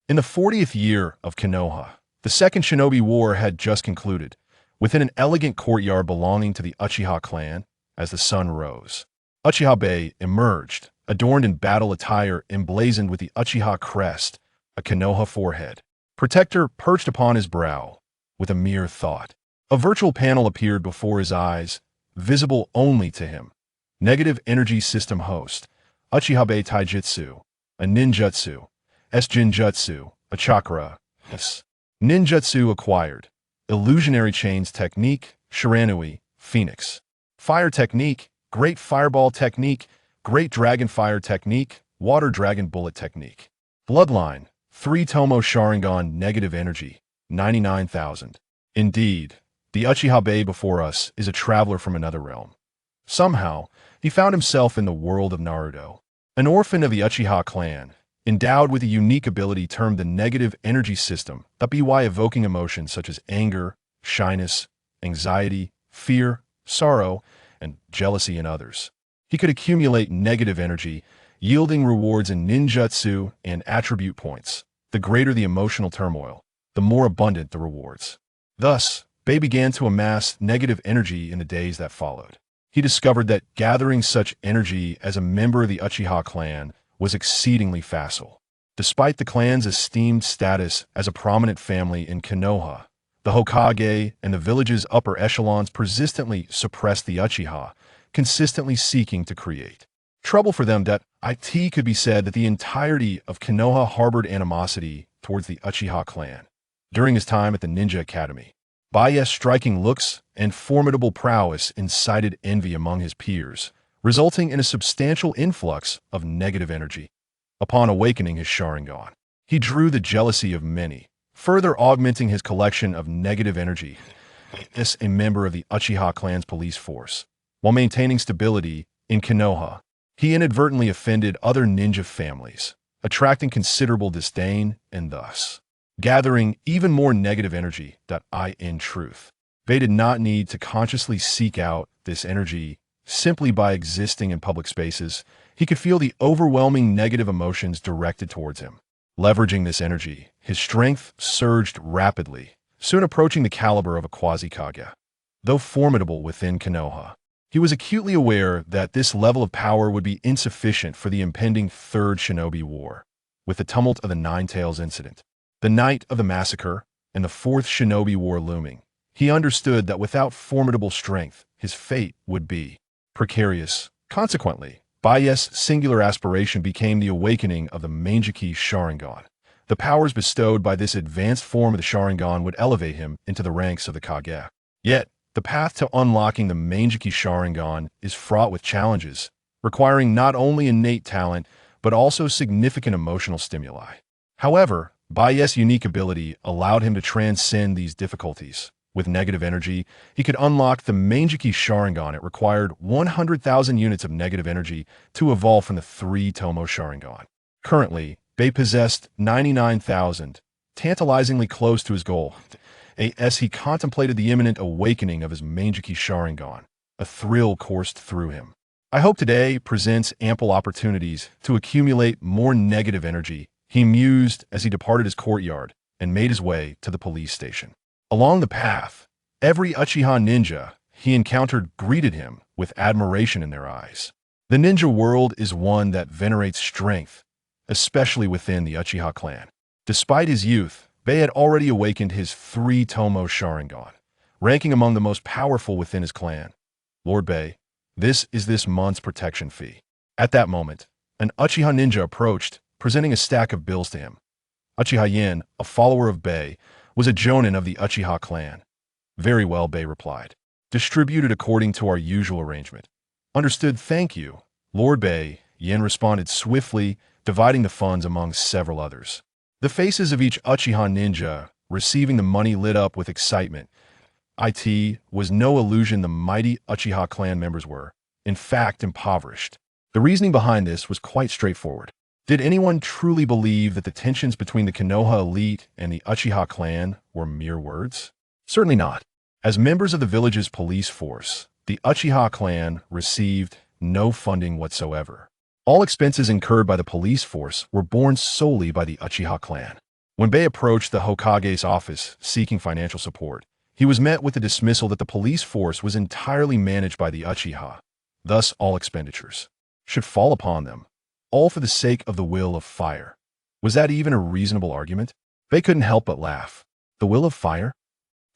In the 40th year of Konoha, the Second Shinobi War had just concluded, within an elegant courtyard belonging to the Uchiha clan. As the sun rose, Uchiha Baiye emerged, adorned in battle attire emblazoned with the Uchiha crest, a Konoha forehead, protector perched upon his brow. With a mere thought, a virtual panel appeared before his eyes, visible only to him. Negative energy system host, Uchiha Baiye Taijutsu, a ninjutsu, S-Jinjutsu, a chakra, S. Ninjutsu acquired, illusionary chains technique, Shiranui, Phoenix. Fire technique, Great Fireball technique, Great Dragon Fire technique, Water Dragon Bullet technique. Bloodline, 3 Tomo Sharingan negative energy, 99,000. Indeed, the Uchiha Baiye before us is a traveler from another realm. Somehow, he found himself in the world of Naruto. An orphan of the Uchiha clan, endowed with a unique ability termed the negative energy system, by evoking emotions such as anger, shyness, anxiety, fear, sorrow, and jealousy in others. He could accumulate negative energy, yielding rewards in ninjutsu and attribute points. The greater the emotional turmoil, the more abundant the rewards. Thus, Baiye began to amass negative energy in the days that followed. He discovered that gathering such energy as a member of the Uchiha clan was exceedingly facile. Despite the clan's esteemed status as a prominent family in Konoha, the Hokage and the village's upper echelons persistently suppressed the Uchiha, consistently seeking to create trouble for them. That it could be said that the entirety of Konoha harbored animosity towards the Uchiha clan. During his time at the Ninja Academy, Baiye's striking looks and formidable prowess incited envy among his peers, resulting in a substantial influx of negative energy. Upon awakening his Sharingan, he drew the jealousy of many, further augmenting his collection of negative energy. As a member of the Uchiha clan's police force, while maintaining stability in Konoha, he inadvertently offended other ninja families, attracting considerable disdain and thus gathering even more negative energy. In truth, Baiye did not need to consciously seek out this energy. Simply by existing in public spaces, he could feel the overwhelming negative emotions directed towards him. Leveraging this energy, his strength surged rapidly, soon approaching the caliber of a quasi-Kage. Though formidable within Konoha, he was acutely aware that this level of power would be insufficient for the impending Third Shinobi War. With the tumult of the Nine Tails incident, the night of the massacre, and the Fourth Shinobi War looming, he understood that without formidable strength, his fate would be precarious. Consequently, Baiye's singular aspiration became the awakening of the Mangekyou Sharingan. The powers bestowed by this advanced form of the Sharingan would elevate him into the ranks of the Kage. Yet, the path to unlocking the Mangekyou Sharingan is fraught with challenges, requiring not only innate talent, but also significant emotional stimuli. However, Baiye's unique ability allowed him to transcend these difficulties. With negative energy, he could unlock the Mangekyou Sharingan. It required 100,000 units of negative energy to evolve from the 3 Tomo Sharingan. Currently, Baiye possessed 99,000, tantalizingly close to his goal. As he contemplated the imminent awakening of his Mangekyou Sharingan, a thrill coursed through him. I hope today presents ample opportunities to accumulate more negative energy, he mused as he departed his courtyard and made his way to the police station. Along the path, every Uchiha ninja he encountered greeted him with admiration in their eyes. The ninja world is one that venerates strength, especially within the Uchiha clan. Despite his youth, Baiye had already awakened his 3 Tomo Sharingan, ranking among the most powerful within his clan. Lord Baiye, this is this month's protection fee. At that moment, an Uchiha ninja approached, presenting a stack of bills to him. Uchiha Yin, a follower of Baiye, was a jonin of the Uchiha clan. Very well, Baiye replied. Distributed according to our usual arrangement. Understood, thank you. Lord Baiye, Yin responded swiftly, dividing the funds among several others. The faces of each Uchiha ninja receiving the money lit up with excitement. It was no illusion the mighty Uchiha clan members were, in fact, impoverished. The reasoning behind this was quite straightforward. Did anyone truly believe that the tensions between the Konoha elite and the Uchiha clan were mere words? Certainly not. As members of the village's police force, the Uchiha clan received no funding whatsoever. All expenses incurred by the police force were borne solely by the Uchiha clan. When Bey approached the Hokage's office seeking financial support, he was met with the dismissal that the police force was entirely managed by the Uchiha. Thus, all expenditures should fall upon them, all for the sake of the will of fire. Was that even a reasonable argument? Bey couldn't help but laugh. The will of fire?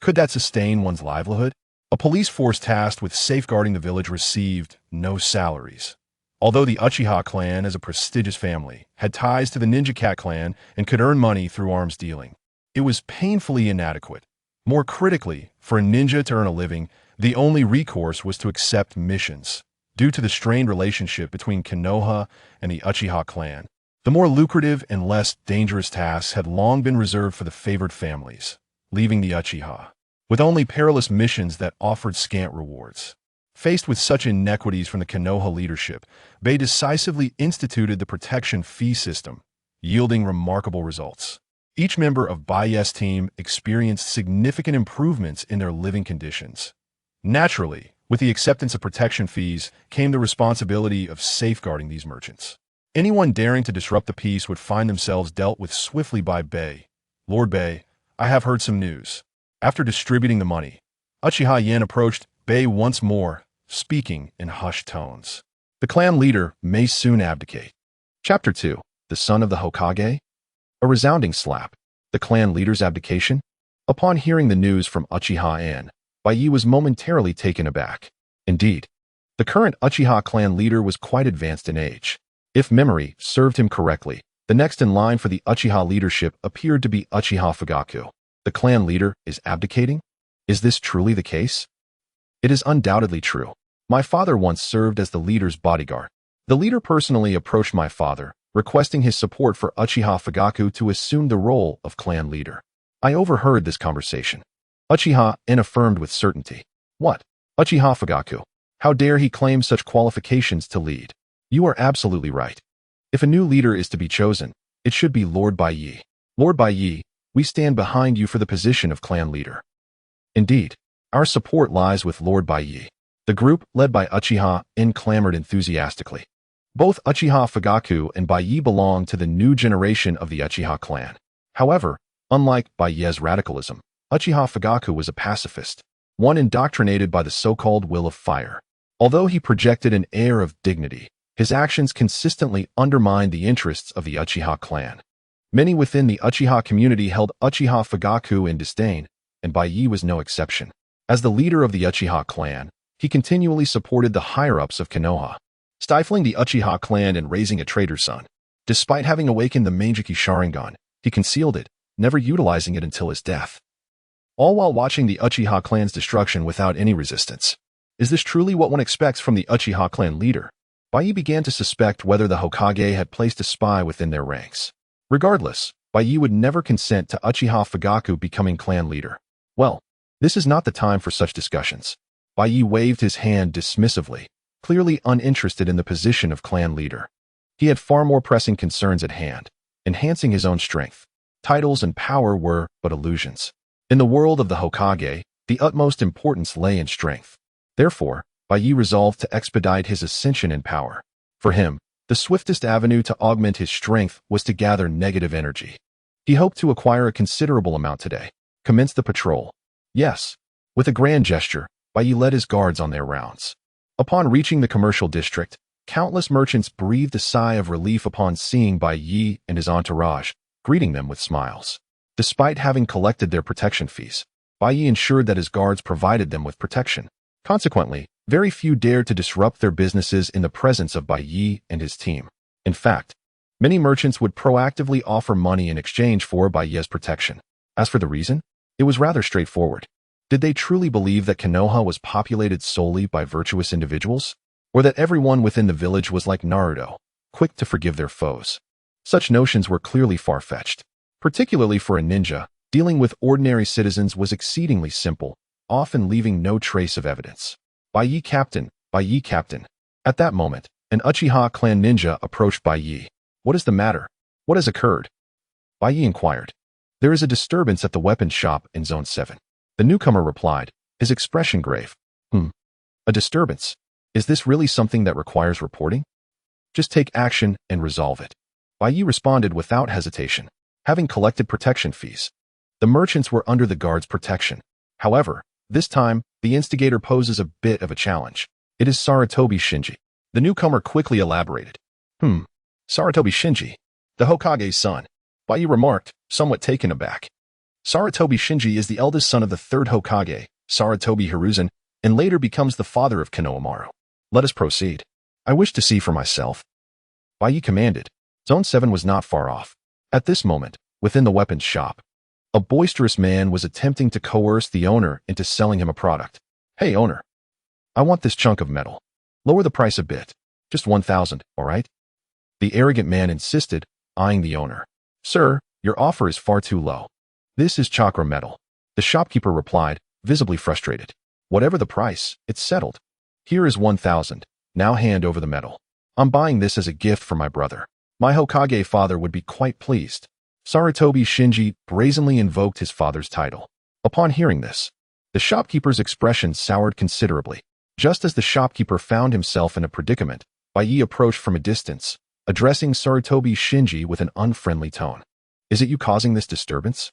Could that sustain one's livelihood? A police force tasked with safeguarding the village received no salaries. Although the Uchiha clan, as a prestigious family, had ties to the Ninja Cat clan and could earn money through arms dealing, it was painfully inadequate. More critically, for a ninja to earn a living, the only recourse was to accept missions. Due to the strained relationship between Konoha and the Uchiha clan, the more lucrative and less dangerous tasks had long been reserved for the favored families, leaving the Uchiha with only perilous missions that offered scant rewards. Faced with such inequities from the Konoha leadership, Bey decisively instituted the protection fee system, yielding remarkable results. Each member of Baiye's team experienced significant improvements in their living conditions. Naturally, with the acceptance of protection fees came the responsibility of safeguarding these merchants. Anyone daring to disrupt the peace would find themselves dealt with swiftly by Bey. Lord Bey, I have heard some news. After distributing the money, Uchiha Yen approached Bey once more, speaking in hushed tones. The clan leader may soon abdicate. Chapter 2. The Son of the Hokage? A resounding slap. The clan leader's abdication? Upon hearing the news from Uchiha Yen, Baiye was momentarily taken aback. Indeed, the current Uchiha clan leader was quite advanced in age. If memory served him correctly, the next in line for the Uchiha leadership appeared to be Uchiha Fugaku. The clan leader is abdicating? Is this truly the case? It is undoubtedly true. My father once served as the leader's bodyguard. The leader personally approached my father, requesting his support for Uchiha Fugaku to assume the role of clan leader. I overheard this conversation. Uchiha Yen affirmed with certainty. What? Uchiha Fugaku? How dare he claim such qualifications to lead? You are absolutely right. If a new leader is to be chosen, it should be Lord Baiye. Lord Baiye, we stand behind you for the position of clan leader. Indeed, our support lies with Lord Baiye. The group, led by Uchiha Yen, clamored enthusiastically. Both Uchiha Fugaku and Baiye belong to the new generation of the Uchiha clan. However, unlike Baiye's radicalism, Uchiha Fugaku was a pacifist, one indoctrinated by the so-called will of fire. Although he projected an air of dignity, his actions consistently undermined the interests of the Uchiha clan. Many within the Uchiha community held Uchiha Fugaku in disdain, and Baiye was no exception. As the leader of the Uchiha clan, he continually supported the higher-ups of Konoha, stifling the Uchiha clan and raising a traitor's son. Despite having awakened the Manjiki Sharingan, he concealed it, never utilizing it until his death. All while watching the Uchiha clan's destruction without any resistance. Is this truly what one expects from the Uchiha clan leader? Baiye began to suspect whether the Hokage had placed a spy within their ranks. Regardless, Baiye would never consent to Uchiha Fugaku becoming clan leader. Well, this is not the time for such discussions. Baiye waved his hand dismissively, clearly uninterested in the position of clan leader. He had far more pressing concerns at hand, enhancing his own strength. Titles and power were but illusions. In the world of the Hokage, the utmost importance lay in strength. Therefore, Baiye resolved to expedite his ascension in power. For him, the swiftest avenue to augment his strength was to gather negative energy. He hoped to acquire a considerable amount today. Commence the patrol. Yes. With a grand gesture, Baiye led his guards on their rounds. Upon reaching the commercial district, countless merchants breathed a sigh of relief upon seeing Baiye and his entourage, greeting them with smiles. Despite having collected their protection fees, Baiye ensured that his guards provided them with protection. Consequently, very few dared to disrupt their businesses in the presence of Baiye and his team. In fact, many merchants would proactively offer money in exchange for Baiye's protection. As for the reason, it was rather straightforward. Did they truly believe that Konoha was populated solely by virtuous individuals? Or that everyone within the village was like Naruto, quick to forgive their foes? Such notions were clearly far-fetched. Particularly for a ninja, dealing with ordinary citizens was exceedingly simple, often leaving no trace of evidence. Baiye Captain, Baiye Captain. At that moment, an Uchiha clan ninja approached Baiye. What is the matter? What has occurred? Baiye inquired. There is a disturbance at the weapons shop in Zone 7. The newcomer replied, his expression grave. A disturbance? Is this really something that requires reporting? Just take action and resolve it. Baiye responded without hesitation. having collected protection fees. The merchants were under the guard's protection. However, this time, the instigator poses a bit of a challenge. It is Sarutobi Shinji. The newcomer quickly elaborated. Sarutobi Shinji, the Hokage's son. Baiye remarked, somewhat taken aback. Sarutobi Shinji is the eldest son of the third Hokage, Sarutobi Hiruzen, and later becomes the father of Konoha. Let us proceed. I wish to see for myself. Baiye commanded. Zone 7 was not far off. At this moment, within the weapons shop, a boisterous man was attempting to coerce the owner into selling him a product. Hey, owner. I want this chunk of metal. Lower the price a bit. Just 1,000, all right? The arrogant man insisted, eyeing the owner. Sir, your offer is far too low. This is chakra metal. The shopkeeper replied, visibly frustrated. Whatever the price, it's settled. Here is 1,000. Now hand over the metal. I'm buying this as a gift for my brother. My Hokage father would be quite pleased. Sarutobi Shinji brazenly invoked his father's title. Upon hearing this, the shopkeeper's expression soured considerably. Just as the shopkeeper found himself in a predicament, Baiye approached from a distance, addressing Sarutobi Shinji with an unfriendly tone. Is it you causing this disturbance?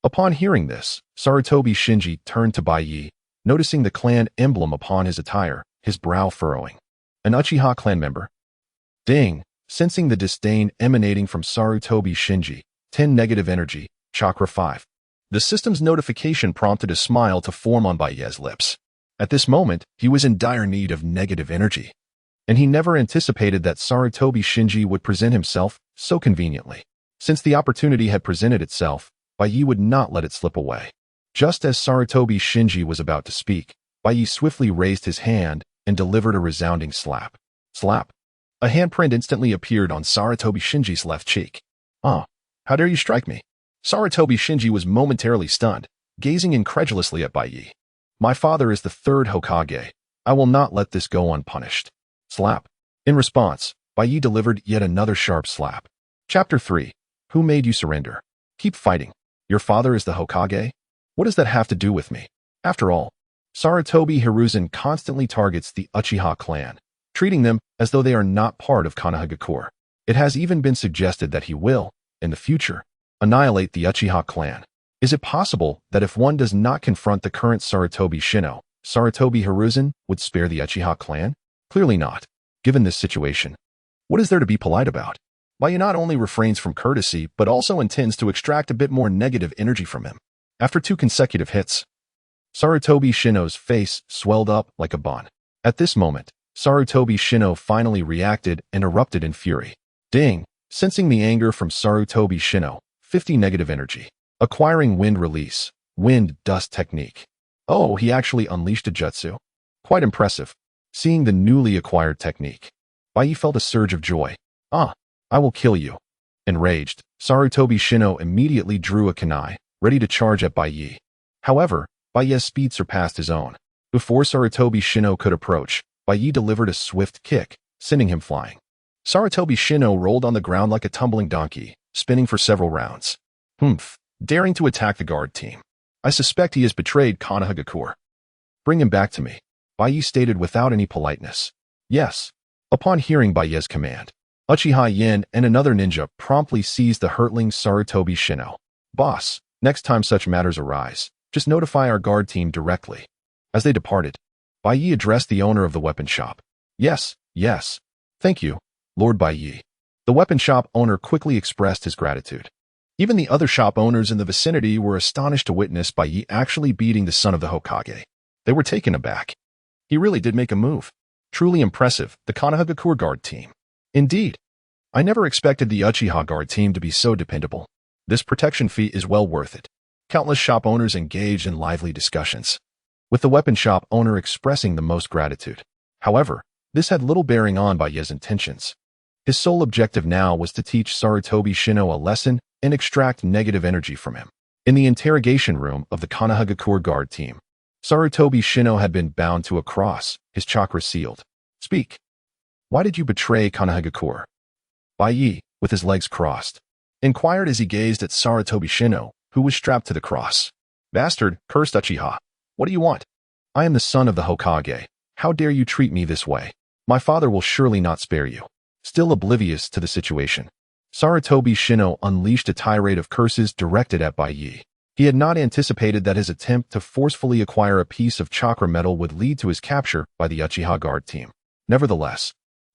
Upon hearing this, Sarutobi Shinji turned to Baiye, noticing the clan emblem upon his attire, his brow furrowing. An Uchiha clan member? Ding! Sensing the disdain emanating from Sarutobi Shinji, 10 negative energy, chakra 5. The system's notification prompted a smile to form on Baiye's lips. At this moment, he was in dire need of negative energy. And he never anticipated that Sarutobi Shinji would present himself so conveniently. Since the opportunity had presented itself, Baiye would not let it slip away. Just as Sarutobi Shinji was about to speak, Baiye swiftly raised his hand and delivered a resounding slap. Slap. A handprint instantly appeared on Sarutobi Shinji's left cheek. How dare you strike me? Sarutobi Shinji was momentarily stunned, gazing incredulously at Baiye. My father is the third Hokage. I will not let this go unpunished. Slap. In response, Baiye delivered yet another sharp slap. Chapter 3. Who made you surrender? Keep fighting. Your father is the Hokage? What does that have to do with me? After all, Sarutobi Hiruzen constantly targets the Uchiha clan, treating them as though they are not part of Konoha. It has even been suggested that he will, in the future, annihilate the Uchiha clan. Is it possible that if one does not confront the current Sarutobi Shino, Sarutobi Hiruzen would spare the Uchiha clan? Clearly not. Given this situation, what is there to be polite about? Baiye not only refrains from courtesy, but also intends to extract a bit more negative energy from him. After 2 consecutive hits, Sarutobi Shino's face swelled up like a bun. At this moment, Sarutobi Shino finally reacted and erupted in fury. Ding! Sensing the anger from Sarutobi Shino, 50 negative energy. Acquiring wind release, wind dust technique. Oh, he actually unleashed a jutsu. Quite impressive. Seeing the newly acquired technique, Baiye felt a surge of joy. I will kill you. Enraged, Sarutobi Shino immediately drew a kunai, ready to charge at Baiye. However, Baiye's speed surpassed his own. Before Sarutobi Shino could approach, Baiye delivered a swift kick, sending him flying. Sarutobi Shino rolled on the ground like a tumbling donkey, spinning for several rounds. Daring to attack the guard team. I suspect he has betrayed Konoha. Bring him back to me, Baiye stated without any politeness. Yes. Upon hearing Baiye's command, Uchiha Yen and another ninja promptly seized the hurtling Sarutobi Shino. Boss, next time such matters arise, just notify our guard team directly. As they departed, Baiye addressed the owner of the weapon shop. Yes. Thank you, Lord Baiye. The weapon shop owner quickly expressed his gratitude. Even the other shop owners in the vicinity were astonished to witness Baiye actually beating the son of the Hokage. They were taken aback. He really did make a move. Truly impressive, the Konoha guard team. Indeed. I never expected the Uchiha guard team to be so dependable. This protection fee is well worth it. Countless shop owners engaged in lively discussions, with the weapon shop owner expressing the most gratitude. However, this had little bearing on Baiye's intentions. His sole objective now was to teach Sarutobi Shino a lesson and extract negative energy from him. In the interrogation room of the Konoha guard team, Sarutobi Shino had been bound to a cross, his chakra sealed. Speak. Why did you betray Konoha? Baiye, with his legs crossed, inquired as he gazed at Sarutobi Shino, who was strapped to the cross. Bastard, cursed Uchiha. What do you want? I am the son of the Hokage. How dare you treat me this way? My father will surely not spare you. Still oblivious to the situation, Sarutobi Shino unleashed a tirade of curses directed at Baiye. He had not anticipated that his attempt to forcefully acquire a piece of chakra metal would lead to his capture by the Uchiha Guard team. Nevertheless,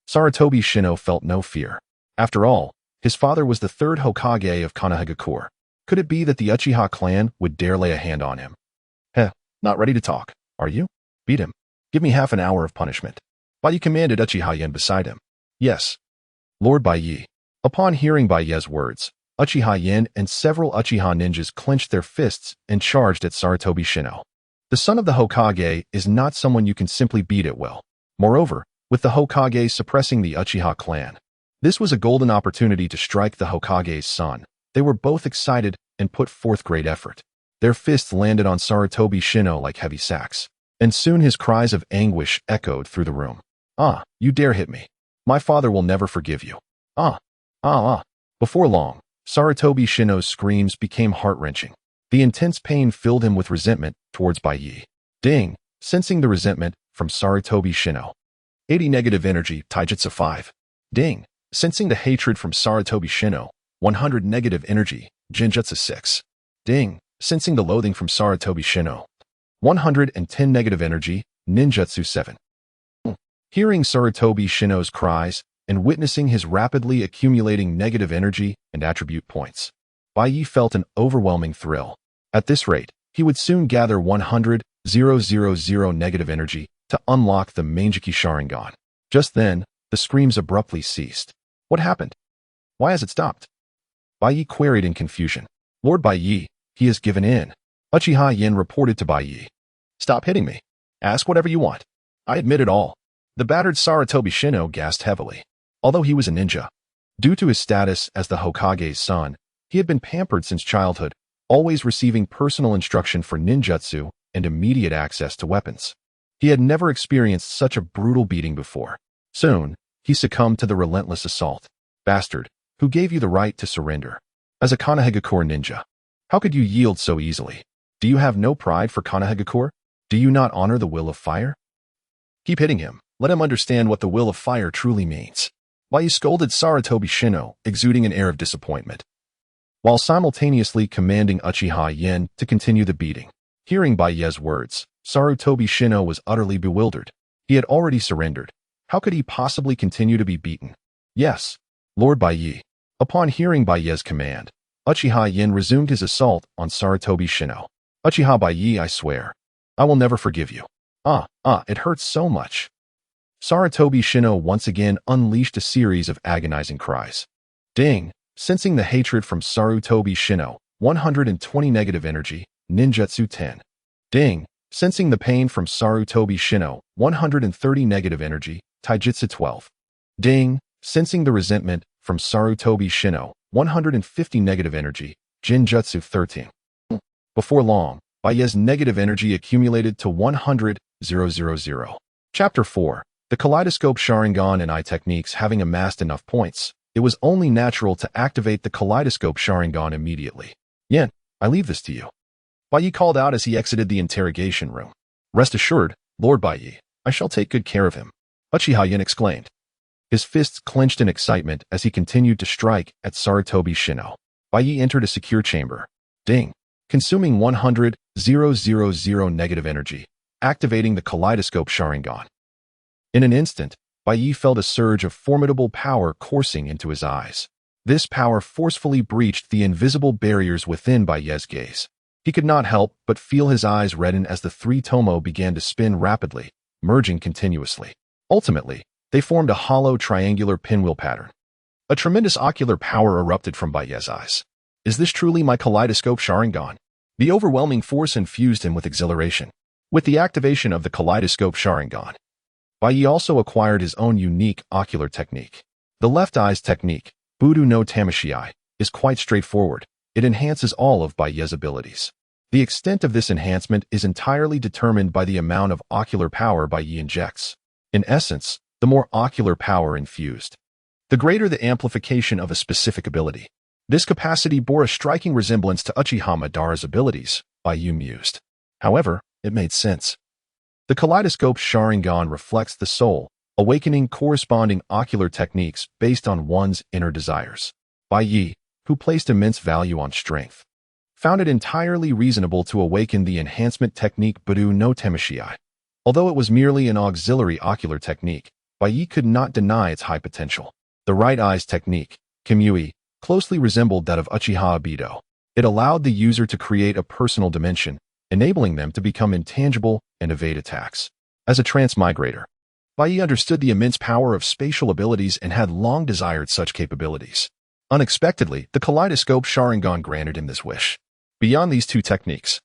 Sarutobi Shino felt no fear. After all, his father was the third Hokage of Konoha. Could it be that the Uchiha clan would dare lay a hand on him? Not ready to talk, are you? Beat him. Give me half an hour of punishment. Baiye commanded Uchiha Yen beside him. Yes. Lord Baiye. Upon hearing Baiye's words, Uchiha Yen and several Uchiha ninjas clenched their fists and charged at Sarutobi Shino. The son of the Hokage is not someone you can simply beat at will. Moreover, with the Hokage suppressing the Uchiha clan, this was a golden opportunity to strike the Hokage's son. They were both excited and put forth great effort. Their fists landed on Sarutobi Shino like heavy sacks, and soon his cries of anguish echoed through the room. "Ah, you dare hit me. My father will never forgive you. Ah. Before long, Sarutobi Shino's screams became heart-wrenching. The intense pain filled him with resentment towards Baiye. Ding! Sensing the resentment from Sarutobi Shino. 80 negative energy, Taijutsu 5. Ding! Sensing the hatred from Sarutobi Shino. 100 negative energy, Genjutsu 6. Ding! Sensing the loathing from Sarutobi Shino. 110 negative energy, Ninjutsu 7. Hearing Sarutobi Shino's cries and witnessing his rapidly accumulating negative energy and attribute points, Baiye felt an overwhelming thrill. At this rate, he would soon gather 100,000 negative energy to unlock the Manjiki Sharingan. Just then, the screams abruptly ceased. What happened? Why has it stopped? Baiye queried in confusion. Lord Baiye, he has given in. Uchiha Yen reported to Baiye. Stop hitting me. Ask whatever you want. I admit it all. The battered Sarutobi Shino gasped heavily. Although he was a ninja, due to his status as the Hokage's son, he had been pampered since childhood, always receiving personal instruction for ninjutsu and immediate access to weapons. He had never experienced such a brutal beating before. Soon, he succumbed to the relentless assault. Bastard, who gave you the right to surrender? As a Konoha ninja, how could you yield so easily? Do you have no pride for Konoha? Do you not honor the will of fire? Keep hitting him. Let him understand what the will of fire truly means. Baiye scolded Sarutobi Shino, exuding an air of disappointment, while simultaneously commanding Uchiha Yen to continue the beating. Hearing Baiye's words, Sarutobi Shino was utterly bewildered. He had already surrendered. How could he possibly continue to be beaten? Yes, Lord Baiye. Upon hearing Baiye's command, Uchiha Yen resumed his assault on Sarutobi Shino. Uchiha Baiye, I swear, I will never forgive you. It hurts so much. Sarutobi Shino once again unleashed a series of agonizing cries. Ding! Sensing the hatred from Sarutobi Shino, 120 negative energy, Ninjutsu 10. Ding! Sensing the pain from Sarutobi Shino, 130 negative energy, Taijutsu 12. Ding! Sensing the resentment from Sarutobi Shino, 150 negative energy, Genjutsu 13. Before long, Baiye's negative energy accumulated to 100,000. Chapter 4. The Kaleidoscope Sharingan and I techniques having amassed enough points, it was only natural to activate the Kaleidoscope Sharingan immediately. Yen, I leave this to you. Baiye called out as he exited the interrogation room. Rest assured, Lord Baiye, I shall take good care of him. Uchiha Yen exclaimed. His fists clenched in excitement as he continued to strike at Sarutobi Shino. Baiye entered a secure chamber. Ding! Consuming 100,000 negative energy, activating the Kaleidoscope Sharingan. In an instant, Baiye felt a surge of formidable power coursing into his eyes. This power forcefully breached the invisible barriers within Baiye's gaze. He could not help but feel his eyes redden as the three tomo began to spin rapidly, merging continuously. Ultimately, they formed a hollow triangular pinwheel pattern. A tremendous ocular power erupted from Baiye's eyes. Is this truly my Kaleidoscope Sharingan? The overwhelming force infused him with exhilaration. With the activation of the Kaleidoscope Sharingan, Baiye also acquired his own unique ocular technique. The left eye's technique, Budo no Tamashii, is quite straightforward. It enhances all of Baiye's abilities. The extent of this enhancement is entirely determined by the amount of ocular power Baiye injects. In essence, the more ocular power infused, the greater the amplification of a specific ability. This capacity bore a striking resemblance to Uchiha Madara's abilities, Baiye mused. However, it made sense. The Kaleidoscope Sharingan reflects the soul, awakening corresponding ocular techniques based on one's inner desires. Baiye, who placed immense value on strength, found it entirely reasonable to awaken the enhancement technique Budu no Temashii. Although it was merely an auxiliary ocular technique, Baiye could not deny its high potential. The right eye's technique, Kimui, closely resembled that of Uchiha Baiye. It allowed the user to create a personal dimension, enabling them to become intangible and evade attacks. As a transmigrator, Baiye understood the immense power of spatial abilities and had long desired such capabilities. Unexpectedly, the Kaleidoscope Sharingan granted him this wish. Beyond these two techniques,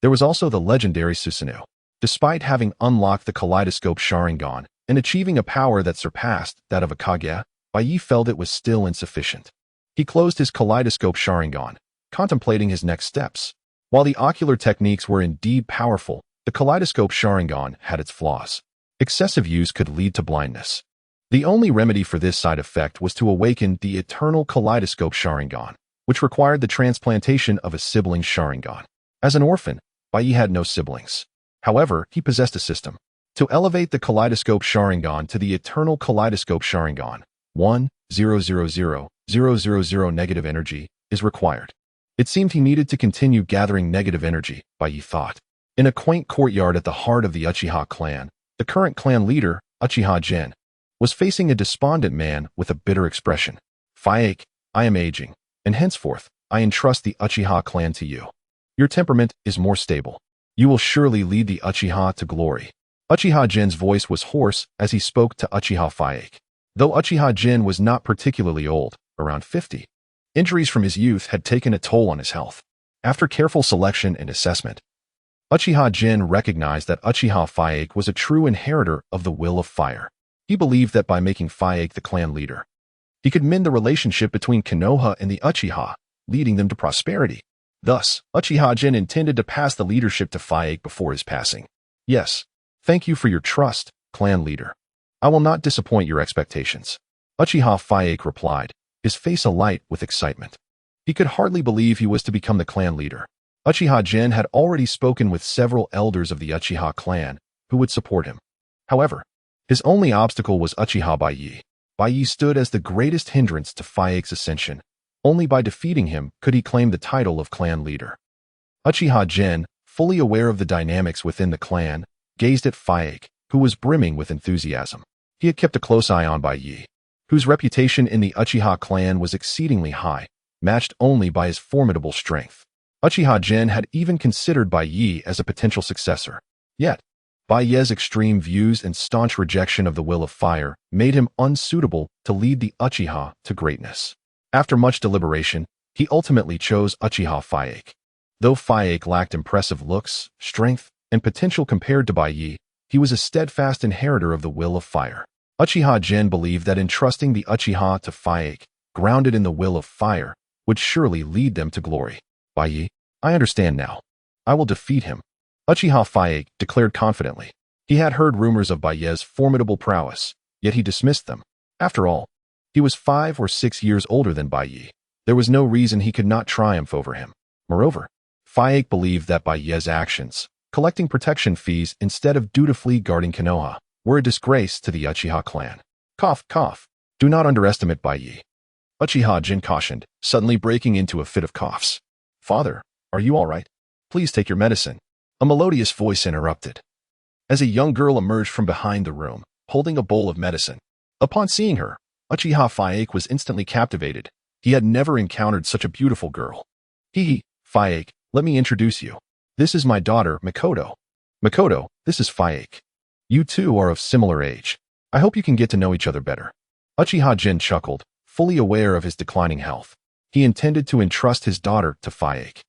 there was also the legendary Susanoo. Despite having unlocked the Kaleidoscope Sharingan and achieving a power that surpassed that of a Kage, Baiye felt it was still insufficient. He closed his Kaleidoscope Sharingan, contemplating his next steps. While the ocular techniques were indeed powerful, the Kaleidoscope Sharingan had its flaws. Excessive use could lead to blindness. The only remedy for this side effect was to awaken the eternal Kaleidoscope Sharingan, which required the transplantation of a sibling Sharingan. As an orphan, Baiye had no siblings. However, he possessed a system. To elevate the Kaleidoscope Sharingan to the eternal Kaleidoscope Sharingan, 1,000,000 negative energy is required. It seemed he needed to continue gathering negative energy, Baiye thought. In a quaint courtyard at the heart of the Uchiha clan, the current clan leader, Uchiha Gen, was facing a despondent man with a bitter expression. Fayake, I am aging, and henceforth, I entrust the Uchiha clan to you. Your temperament is more stable. You will surely lead the Uchiha to glory. Uchiha Gen's voice was hoarse as he spoke to Uchiha Fayake. Though Uchiha Gen was not particularly old, around 50, injuries from his youth had taken a toll on his health. After careful selection and assessment, Uchiha Gen recognized that Uchiha Fayake was a true inheritor of the will of fire. He believed that by making Fayake the clan leader, he could mend the relationship between Konoha and the Uchiha, leading them to prosperity. Thus, Uchiha Gen intended to pass the leadership to Fayake before his passing. Yes, thank you for your trust, clan leader. I will not disappoint your expectations. Uchiha Fayake replied, his face alight with excitement. He could hardly believe he was to become the clan leader. Uchiha Gen had already spoken with several elders of the Uchiha clan who would support him. However, his only obstacle was Uchiha Baiye. Baiye stood as the greatest hindrance to Fayake's ascension. Only by defeating him could he claim the title of clan leader. Uchiha Gen, fully aware of the dynamics within the clan, gazed at Fayake, who was brimming with enthusiasm. He had kept a close eye on Baiye, whose reputation in the Uchiha clan was exceedingly high, matched only by his formidable strength. Uchiha Gen had even considered Baiye as a potential successor. Yet, Baiye's extreme views and staunch rejection of the will of fire made him unsuitable to lead the Uchiha to greatness. After much deliberation, he ultimately chose Uchiha Fayake. Though Fayake lacked impressive looks, strength, and potential compared to Baiye, he was a steadfast inheritor of the will of fire. Uchiha Gen believed that entrusting the Uchiha to Fayake, grounded in the will of fire, would surely lead them to glory. Baiye, I understand now. I will defeat him. Uchiha Fayake declared confidently. He had heard rumors of Baiye's formidable prowess, yet he dismissed them. After all, he was 5 or 6 years older than Baiye. There was no reason he could not triumph over him. Moreover, Fayake believed that Baiye's actions, collecting protection fees instead of dutifully guarding Konoha, were a disgrace to the Uchiha clan. Cough, cough. Do not underestimate Baiye. Uchiha Gen cautioned, suddenly breaking into a fit of coughs. Father, are you all right? Please take your medicine. A melodious voice interrupted. As a young girl emerged from behind the room, holding a bowl of medicine. Upon seeing her, Uchiha Fayake was instantly captivated. He had never encountered such a beautiful girl. Fayake, let me introduce you. This is my daughter, Makoto. Makoto, this is Fayake. You two are of similar age. I hope you can get to know each other better. Uchiha Gen chuckled, fully aware of his declining health. He intended to entrust his daughter to Fayake,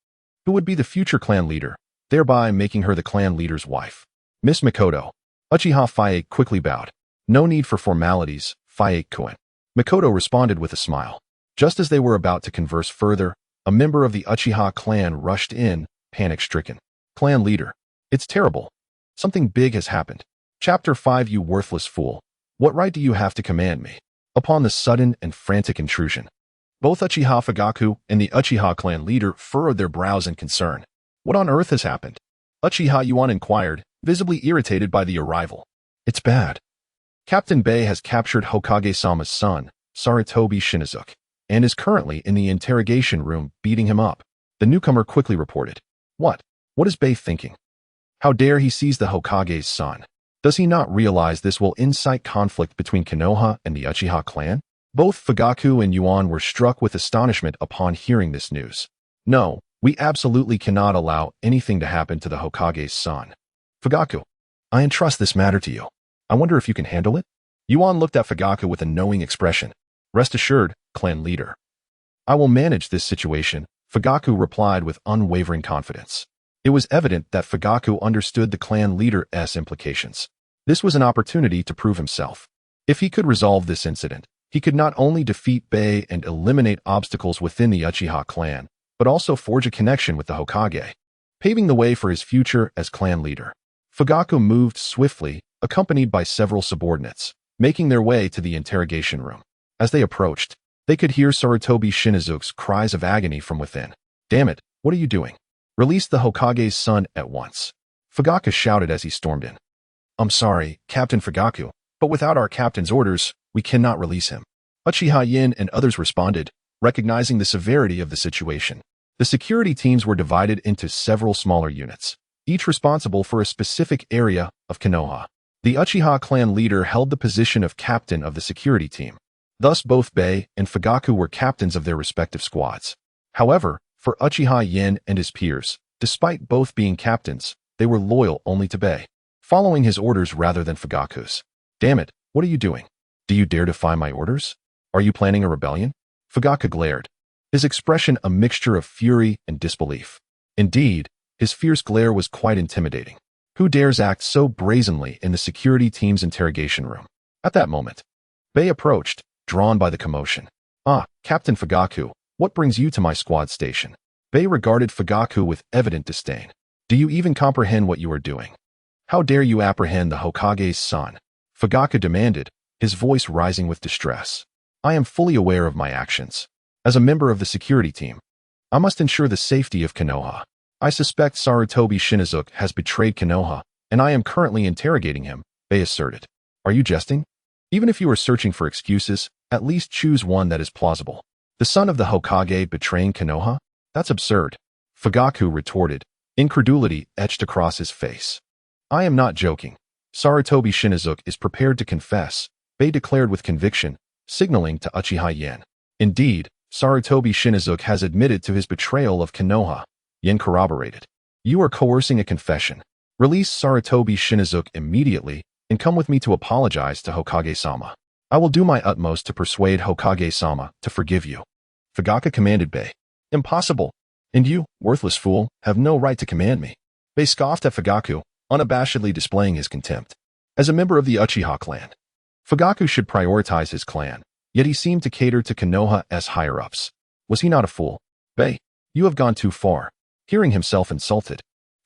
who would be the future clan leader, thereby making her the clan leader's wife. Miss Makoto. Uchiha Fayake quickly bowed. No need for formalities, Fayake-kun. Makoto responded with a smile. Just as they were about to converse further, a member of the Uchiha clan rushed in, panic-stricken. Clan leader. It's terrible. Something big has happened. Chapter 5. You worthless fool. What right do you have to command me? Upon the sudden and frantic intrusion, both Uchiha Fugaku and the Uchiha clan leader furrowed their brows in concern. What on earth has happened? Uchiha Yuan inquired, visibly irritated by the arrival. It's bad. Captain Bay has captured Hokage-sama's son, Sarutobi Shinizuke, and is currently in the interrogation room beating him up. The newcomer quickly reported. What? What is Baiye thinking? How dare he seize the Hokage's son? Does he not realize this will incite conflict between Konoha and the Uchiha clan? Both Fugaku and Yuan were struck with astonishment upon hearing this news. No, we absolutely cannot allow anything to happen to the Hokage's son. Fugaku, I entrust this matter to you. I wonder if you can handle it? Yuan looked at Fugaku with a knowing expression. Rest assured, clan leader. I will manage this situation, Fugaku replied with unwavering confidence. It was evident that Fugaku understood the clan leader's implications. This was an opportunity to prove himself. If he could resolve this incident, he could not only defeat Baiye and eliminate obstacles within the Uchiha clan, but also forge a connection with the Hokage, paving the way for his future as clan leader. Fugaku moved swiftly, accompanied by several subordinates, making their way to the interrogation room. As they approached, they could hear Sarutobi Shinizuke's cries of agony from within. Damn it, what are you doing? Release the Hokage's son at once. Fugaku shouted as he stormed in. I'm sorry, Captain Fugaku, but without our captain's orders, we cannot release him. Uchiha Yin and others responded, recognizing the severity of the situation. The security teams were divided into several smaller units, each responsible for a specific area of Konoha. The Uchiha clan leader held the position of captain of the security team. Thus both Baiye and Fugaku were captains of their respective squads. However, for Uchiha Yin and his peers, despite both being captains, they were loyal only to Baiye, following his orders rather than Fugaku's. Damn it, what are you doing? Do you dare defy my orders? Are you planning a rebellion? Fugaku glared, his expression a mixture of fury and disbelief. Indeed, his fierce glare was quite intimidating. Who dares act so brazenly in the security team's interrogation room? At that moment, Baiye approached, drawn by the commotion. Ah, Captain Fugaku, what brings you to my squad station? Baiye regarded Fugaku with evident disdain. Do you even comprehend what you are doing? How dare you apprehend the Hokage's son? Fugaku demanded, his voice rising with distress. I am fully aware of my actions. As a member of the security team, I must ensure the safety of Konoha. I suspect Sarutobi Shinizuke has betrayed Konoha, and I am currently interrogating him, Baiye asserted. Are you jesting? Even if you are searching for excuses, at least choose one that is plausible. The son of the Hokage betraying Konoha? That's absurd. Fugaku retorted, incredulity etched across his face. I am not joking. Sarutobi Shinizuke is prepared to confess, Baiye declared with conviction, signaling to Uchiha Yin. Indeed, Sarutobi Shinizuke has admitted to his betrayal of Konoha. Yin corroborated. You are coercing a confession. Release Sarutobi Shinizuke immediately and come with me to apologize to Hokage-sama. I will do my utmost to persuade Hokage-sama to forgive you. Fugaku commanded Baiye. Impossible. And you, worthless fool, have no right to command me. Baiye scoffed at Fugaku, unabashedly displaying his contempt. As a member of the Uchiha clan, Fugaku should prioritize his clan, yet he seemed to cater to Konoha's higher-ups. Was he not a fool? Baiye, you have gone too far. Hearing himself insulted,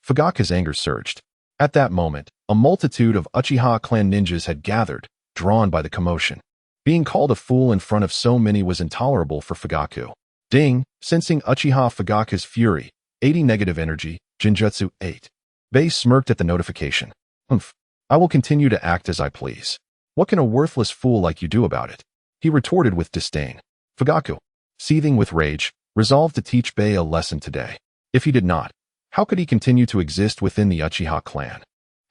Fugaku's anger surged. At that moment, a multitude of Uchiha clan ninjas had gathered, drawn by the commotion. Being called a fool in front of so many was intolerable for Fugaku. Ding, sensing Uchiha Fugaku's fury, 80 negative energy, Genjutsu 8. Baiye smirked at the notification. Humph, I will continue to act as I please. What can a worthless fool like you do about it? He retorted with disdain. Fugaku, seething with rage, resolved to teach Baiye a lesson today. If he did not, how could he continue to exist within the Uchiha clan?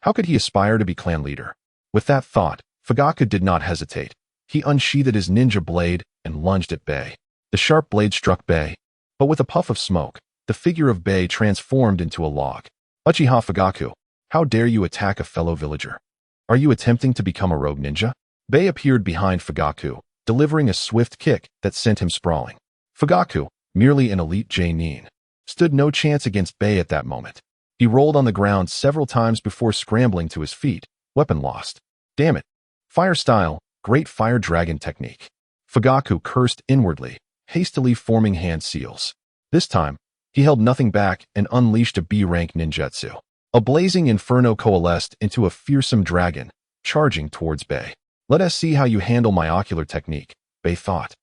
How could he aspire to be clan leader? With that thought, Fugaku did not hesitate. He unsheathed his ninja blade and lunged at Baiye. The sharp blade struck Baiye, but with a puff of smoke, the figure of Baiye transformed into a log. Uchiha Fugaku, how dare you attack a fellow villager? Are you attempting to become a rogue ninja? Baiye appeared behind Fugaku, delivering a swift kick that sent him sprawling. Fugaku, merely an elite J-nin, stood no chance against Baiye at that moment. He rolled on the ground several times before scrambling to his feet, weapon lost. Damn it. Fire style, great fire dragon technique. Fugaku cursed inwardly, hastily forming hand seals. This time, he held nothing back and unleashed a B-rank ninjutsu. A blazing inferno coalesced into a fearsome dragon, charging towards Baiye. Let us see how you handle my ocular technique, Baiye thought.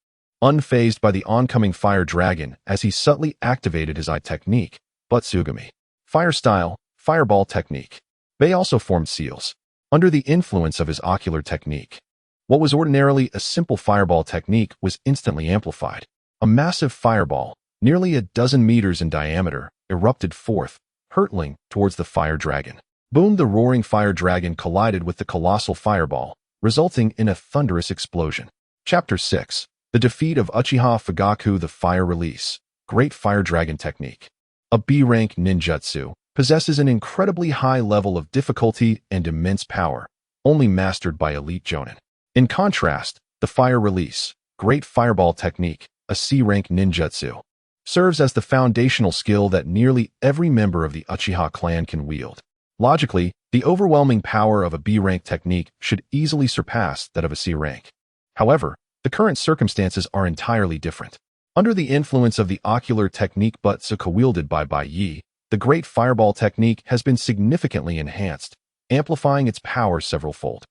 Unfazed by the oncoming fire dragon as he subtly activated his eye technique, Butsugami. Fire style, fireball technique. Baiye also formed seals. Under the influence of his ocular technique, what was ordinarily a simple fireball technique was instantly amplified. A massive fireball, nearly a dozen meters in diameter, erupted forth, hurtling towards the fire dragon. Boom! The roaring fire dragon collided with the colossal fireball, resulting in a thunderous explosion. Chapter 6. The Defeat of Uchiha Fugaku. The Fire Release. Great Fire Dragon Technique. A B-rank ninjutsu, possesses an incredibly high level of difficulty and immense power, only mastered by elite jonin. In contrast, the Fire Release, Great Fireball Technique, a C-rank ninjutsu, serves as the foundational skill that nearly every member of the Uchiha clan can wield. Logically, the overwhelming power of a B-rank technique should easily surpass that of a C-rank. However, the current circumstances are entirely different. Under the influence of the ocular technique Butsuka wielded by Baiye, the Great Fireball Technique has been significantly enhanced, amplifying its power several-fold.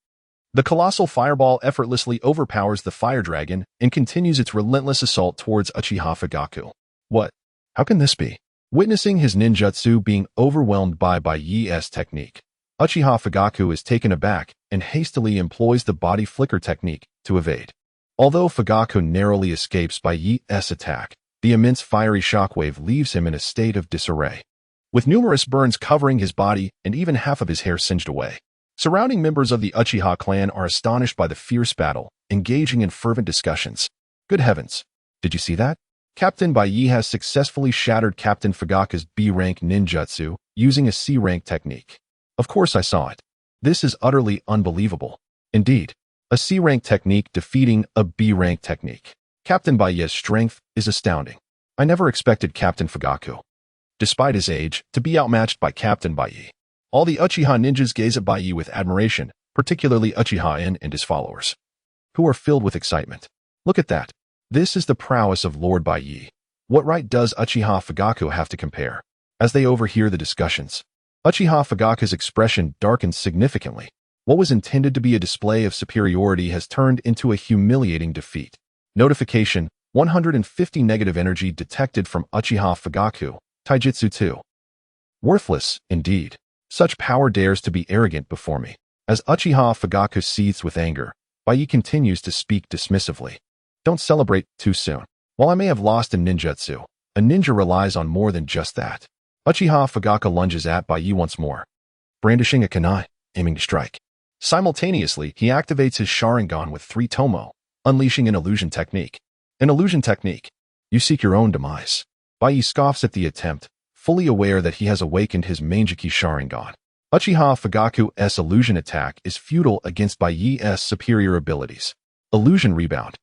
The colossal fireball effortlessly overpowers the fire dragon and continues its relentless assault towards Uchiha Fugaku. What? How can this be? Witnessing his ninjutsu being overwhelmed by Baiye's technique, Uchiha Fugaku is taken aback and hastily employs the body flicker technique to evade. Although Fugaku narrowly escapes Baiye's attack, the immense fiery shockwave leaves him in a state of disarray, with numerous burns covering his body and even half of his hair singed away. Surrounding members of the Uchiha clan are astonished by the fierce battle, engaging in fervent discussions. Good heavens! Did you see that? Captain Baiye has successfully shattered Captain Fugaku's B-rank ninjutsu using a C-rank technique. Of course I saw it. This is utterly unbelievable. Indeed, a C-rank technique defeating a B-rank technique. Captain Baiye's strength is astounding. I never expected Captain Fugaku, despite his age, to be outmatched by Captain Baiye. All the Uchiha ninjas gaze at Baiye with admiration, particularly Uchiha In and his followers, who are filled with excitement. Look at that. This is the prowess of Lord Baiye. What right does Uchiha Fugaku have to compare? As they overhear the discussions, Uchiha Fugaku's expression darkens significantly. What was intended to be a display of superiority has turned into a humiliating defeat. Notification: 150 negative energy detected from Uchiha Fugaku. Taijutsu 2. Worthless, indeed. Such power dares to be arrogant before me. As Uchiha Fugaku seethes with anger, Baiye continues to speak dismissively. Don't celebrate too soon. While I may have lost in ninjutsu, a ninja relies on more than just that. Uchiha Fugaku lunges at Baiye once more, brandishing a kunai, aiming to strike. Simultaneously, he activates his Sharingan with 3 tomo, unleashing an illusion technique. An illusion technique. You seek your own demise. Baiye scoffs at the attempt, fully aware that he has awakened his Manjiki Sharingan. Uchiha Fugaku's illusion attack is futile against Baiye's superior abilities. Illusion rebound.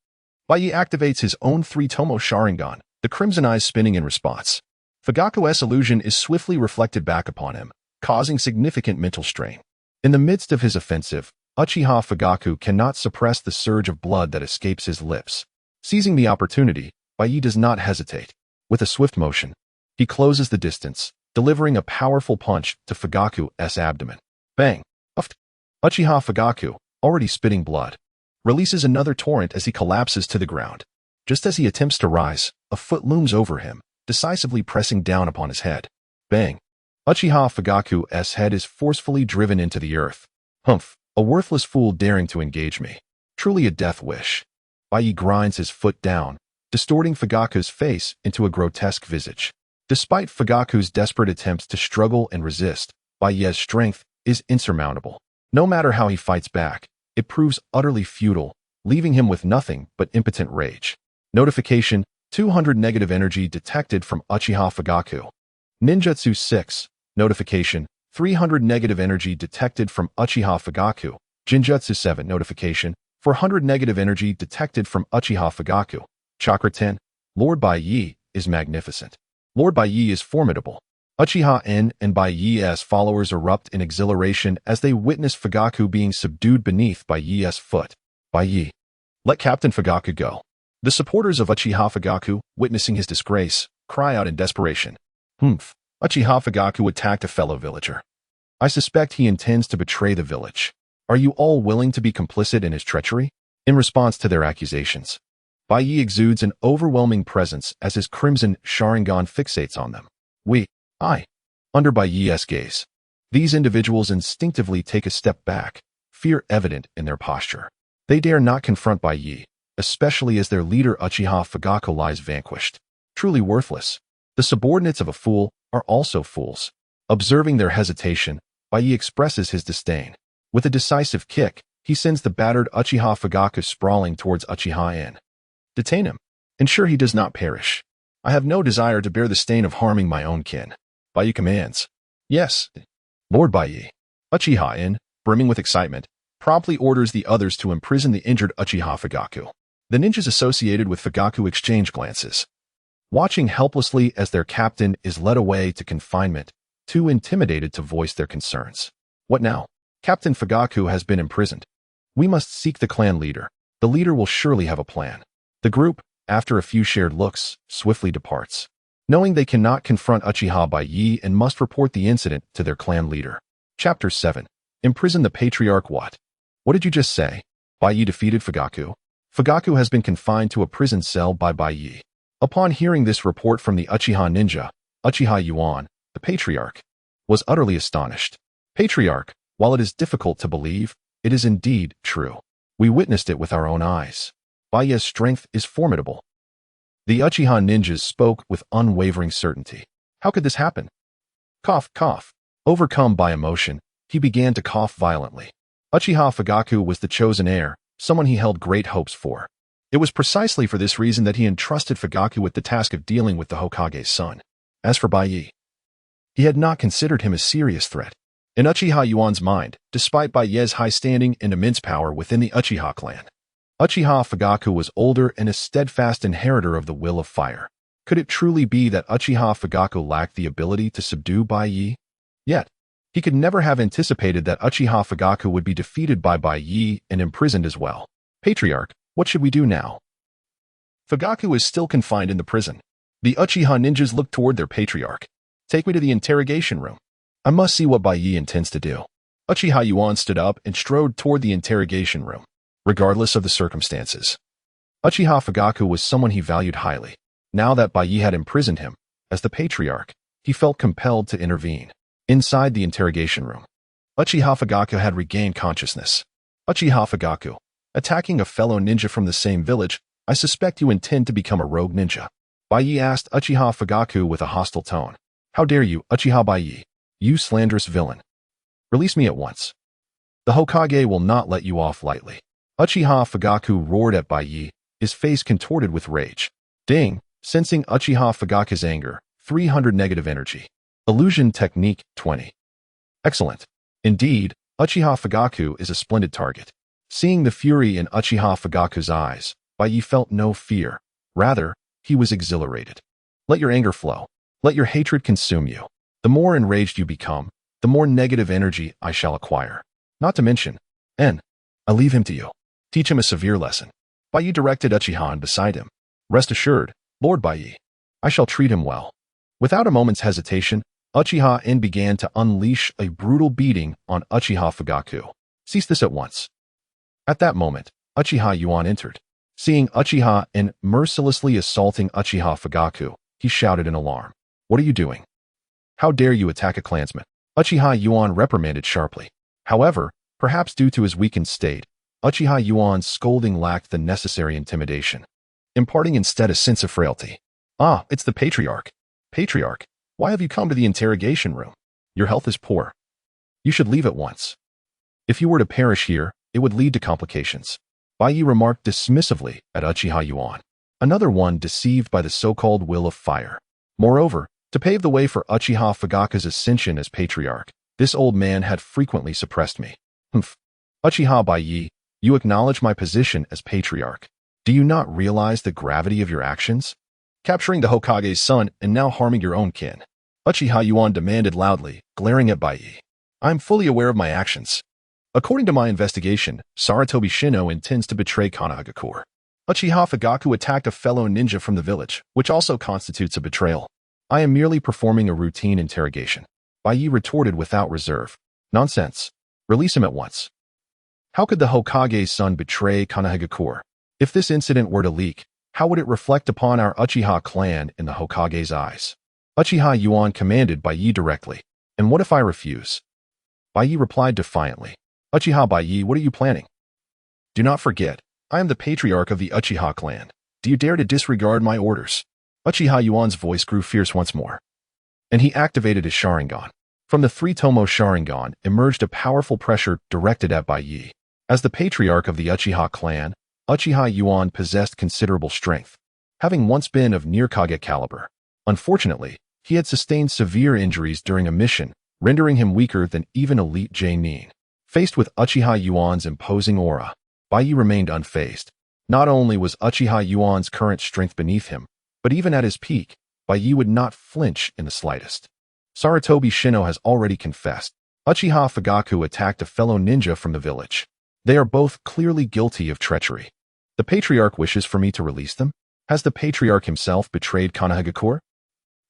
Baiye activates his own 3 tomo Sharingan, the crimson eyes spinning in response. Fugaku's illusion is swiftly reflected back upon him, causing significant mental strain. In the midst of his offensive, Uchiha Fugaku cannot suppress the surge of blood that escapes his lips. Seizing the opportunity, Baiye does not hesitate. With a swift motion, he closes the distance, delivering a powerful punch to Fugaku's abdomen. Bang! Uft! Uchiha Fugaku, already spitting blood, releases another torrent as he collapses to the ground. Just as he attempts to rise, a foot looms over him, decisively pressing down upon his head. Bang! Uchiha Fugaku's head is forcefully driven into the earth. Humph! A worthless fool daring to engage me. Truly a death wish. Baiye grinds his foot down, distorting Fugaku's face into a grotesque visage. Despite Fugaku's desperate attempts to struggle and resist, Baiye's strength is insurmountable. No matter how he fights back, it proves utterly futile, leaving him with nothing but impotent rage. Notification: 200 negative energy detected from Uchiha Fugaku. Ninjutsu 6. Notification: 300 negative energy detected from Uchiha Fugaku. Jinjutsu 7. Notification: 400 negative energy detected from Uchiha Fugaku. Chakra 10. Lord Baiye is magnificent. Lord Baiye is formidable. Uchiha In and Baiye's followers erupt in exhilaration as they witness Fugaku being subdued beneath Baiye's foot. Baiye, let Captain Fugaku go. The supporters of Uchiha Fugaku, witnessing his disgrace, cry out in desperation. Humph! Uchiha Fugaku attacked a fellow villager. I suspect he intends to betray the village. Are you all willing to be complicit in his treachery? In response to their accusations, Baiye exudes an overwhelming presence as his crimson Sharingan fixates on them. Under Baiye's gaze, these individuals instinctively take a step back, fear evident in their posture. They dare not confront Baiye, especially as their leader Uchiha Fugaku lies vanquished. Truly worthless. The subordinates of a fool are also fools. Observing their hesitation, Baiye expresses his disdain. With a decisive kick, he sends the battered Uchiha Fugaku sprawling towards Uchiha In. Detain him. Ensure he does not perish. I have no desire to bear the stain of harming my own kin. Baiye commands. Yes, Lord Baiye. Uchiha In, brimming with excitement, promptly orders the others to imprison the injured Uchiha Fugaku. The ninjas associated with Fugaku exchange glances, watching helplessly as their captain is led away to confinement, too intimidated to voice their concerns. What now? Captain Fugaku has been imprisoned. We must seek the clan leader. The leader will surely have a plan. The group, after a few shared looks, swiftly departs, knowing they cannot confront Uchiha Baiye and must report the incident to their clan leader. Chapter 7. Imprison the Patriarch. What did you just say? Baiye defeated Fugaku. Fugaku has been confined to a prison cell by Baiye. Upon hearing this report from the Uchiha ninja, Uchiha Yuan, the Patriarch, was utterly astonished. Patriarch, while it is difficult to believe, it is indeed true. We witnessed it with our own eyes. Baiye's strength is formidable. The Uchiha ninjas spoke with unwavering certainty. How could this happen? Cough, cough. Overcome by emotion, he began to cough violently. Uchiha Fugaku was the chosen heir, someone he held great hopes for. It was precisely for this reason that he entrusted Fugaku with the task of dealing with the Hokage's son. As for Baiye, he had not considered him a serious threat. In Uchiha Yuan's mind, despite Baiye's high standing and immense power within the Uchiha clan, Uchiha Fugaku was older and a steadfast inheritor of the will of fire. Could it truly be that Uchiha Fugaku lacked the ability to subdue Baiye? Yet, he could never have anticipated that Uchiha Fugaku would be defeated by Baiye and imprisoned as well. Patriarch, what should we do now? Fugaku is still confined in the prison. The Uchiha ninjas look toward their patriarch. Take me to the interrogation room. I must see what Baiye intends to do. Uchiha Yuan stood up and strode toward the interrogation room, regardless of the circumstances. Uchiha Fugaku was someone he valued highly. Now that Baiye had imprisoned him, as the patriarch, he felt compelled to intervene. Inside the interrogation room, Uchiha Fugaku had regained consciousness. Uchiha Fugaku, attacking a fellow ninja from the same village, I suspect you intend to become a rogue ninja. Baiye asked Uchiha Fugaku with a hostile tone. How dare you, Uchiha Baiye, you slanderous villain. Release me at once. The Hokage will not let you off lightly. Uchiha Fugaku roared at Baiye, his face contorted with rage. Ding, sensing Uchiha Fugaku's anger, 300 negative energy. Illusion technique, 20. Excellent. Indeed, Uchiha Fugaku is a splendid target. Seeing the fury in Uchiha Fugaku's eyes, Baiye felt no fear. Rather, he was exhilarated. Let your anger flow. Let your hatred consume you. The more enraged you become, the more negative energy I shall acquire. Not to mention, I leave him to you. Teach him a severe lesson. Baiye directed Uchiha beside him. Rest assured, Lord Baiye, I shall treat him well. Without a moment's hesitation, Uchiha In began to unleash a brutal beating on Uchiha Fugaku. Cease this at once. At that moment, Uchiha Yuan entered. Seeing Uchiha In mercilessly assaulting Uchiha Fugaku, he shouted in alarm. What are you doing? How dare you attack a clansman? Uchiha Yuan reprimanded sharply. However, perhaps due to his weakened state, Uchiha Yuan's scolding lacked the necessary intimidation, imparting instead a sense of frailty. Ah, it's the Patriarch. Patriarch, why have you come to the interrogation room? Your health is poor. You should leave at once. If you were to perish here, it would lead to complications. Baiye remarked dismissively at Uchiha Yuan, another one deceived by the so-called will of fire. Moreover, to pave the way for Uchiha Fugaku's ascension as Patriarch, this old man had frequently suppressed me. Humph. Uchiha Baiye, you acknowledge my position as Patriarch. Do you not realize the gravity of your actions? Capturing the Hokage's son and now harming your own kin. Uchiha Yuan demanded loudly, glaring at Baiye. I am fully aware of my actions. According to my investigation, Sarutobi Shino intends to betray Konoha. Uchiha Fugaku attacked a fellow ninja from the village, which also constitutes a betrayal. I am merely performing a routine interrogation. Baiye retorted without reserve. Nonsense. Release him at once. How could the Hokage's son betray Konoha? If this incident were to leak, how would it reflect upon our Uchiha clan in the Hokage's eyes? Uchiha Yuan commanded Baiye directly. And what if I refuse? Baiye replied defiantly. Uchiha Baiye, what are you planning? Do not forget, I am the patriarch of the Uchiha clan. Do you dare to disregard my orders? Uchiha Yuan's voice grew fierce once more, and he activated his Sharingan. From the three-tomo Sharingan emerged a powerful pressure directed at Baiye. As the patriarch of the Uchiha clan, Uchiha Yuan possessed considerable strength, having once been of near Kage caliber. Unfortunately, he had sustained severe injuries during a mission, rendering him weaker than even elite Nin. Faced with Uchiha Yuan's imposing aura, Baiye remained unfazed. Not only was Uchiha Yuan's current strength beneath him, but even at his peak, Baiye would not flinch in the slightest. Sarutobi Shino has already confessed. Uchiha Fugaku attacked a fellow ninja from the village. They are both clearly guilty of treachery. The patriarch wishes for me to release them? Has the patriarch himself betrayed Konoha?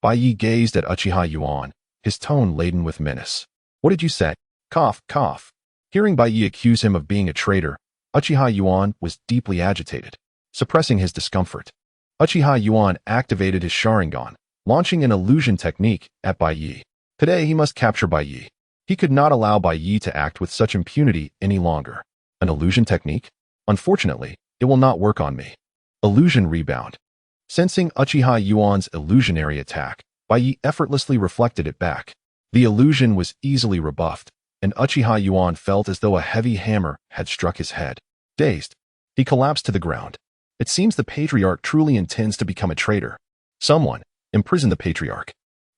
Baiye gazed at Uchiha Yuan, his tone laden with menace. What did you say? Cough, cough. Hearing Baiye accuse him of being a traitor, Uchiha Yuan was deeply agitated, suppressing his discomfort. Uchiha Yuan activated his Sharingan, launching an illusion technique at Baiye. Today he must capture Baiye. He could not allow Baiye to act with such impunity any longer. An illusion technique? Unfortunately, it will not work on me. Illusion rebound. Sensing Uchiha Yuan's illusionary attack, Baiye effortlessly reflected it back. The illusion was easily rebuffed, and Uchiha Yuan felt as though a heavy hammer had struck his head. Dazed, he collapsed to the ground. It seems the patriarch truly intends to become a traitor. Someone, imprison the patriarch.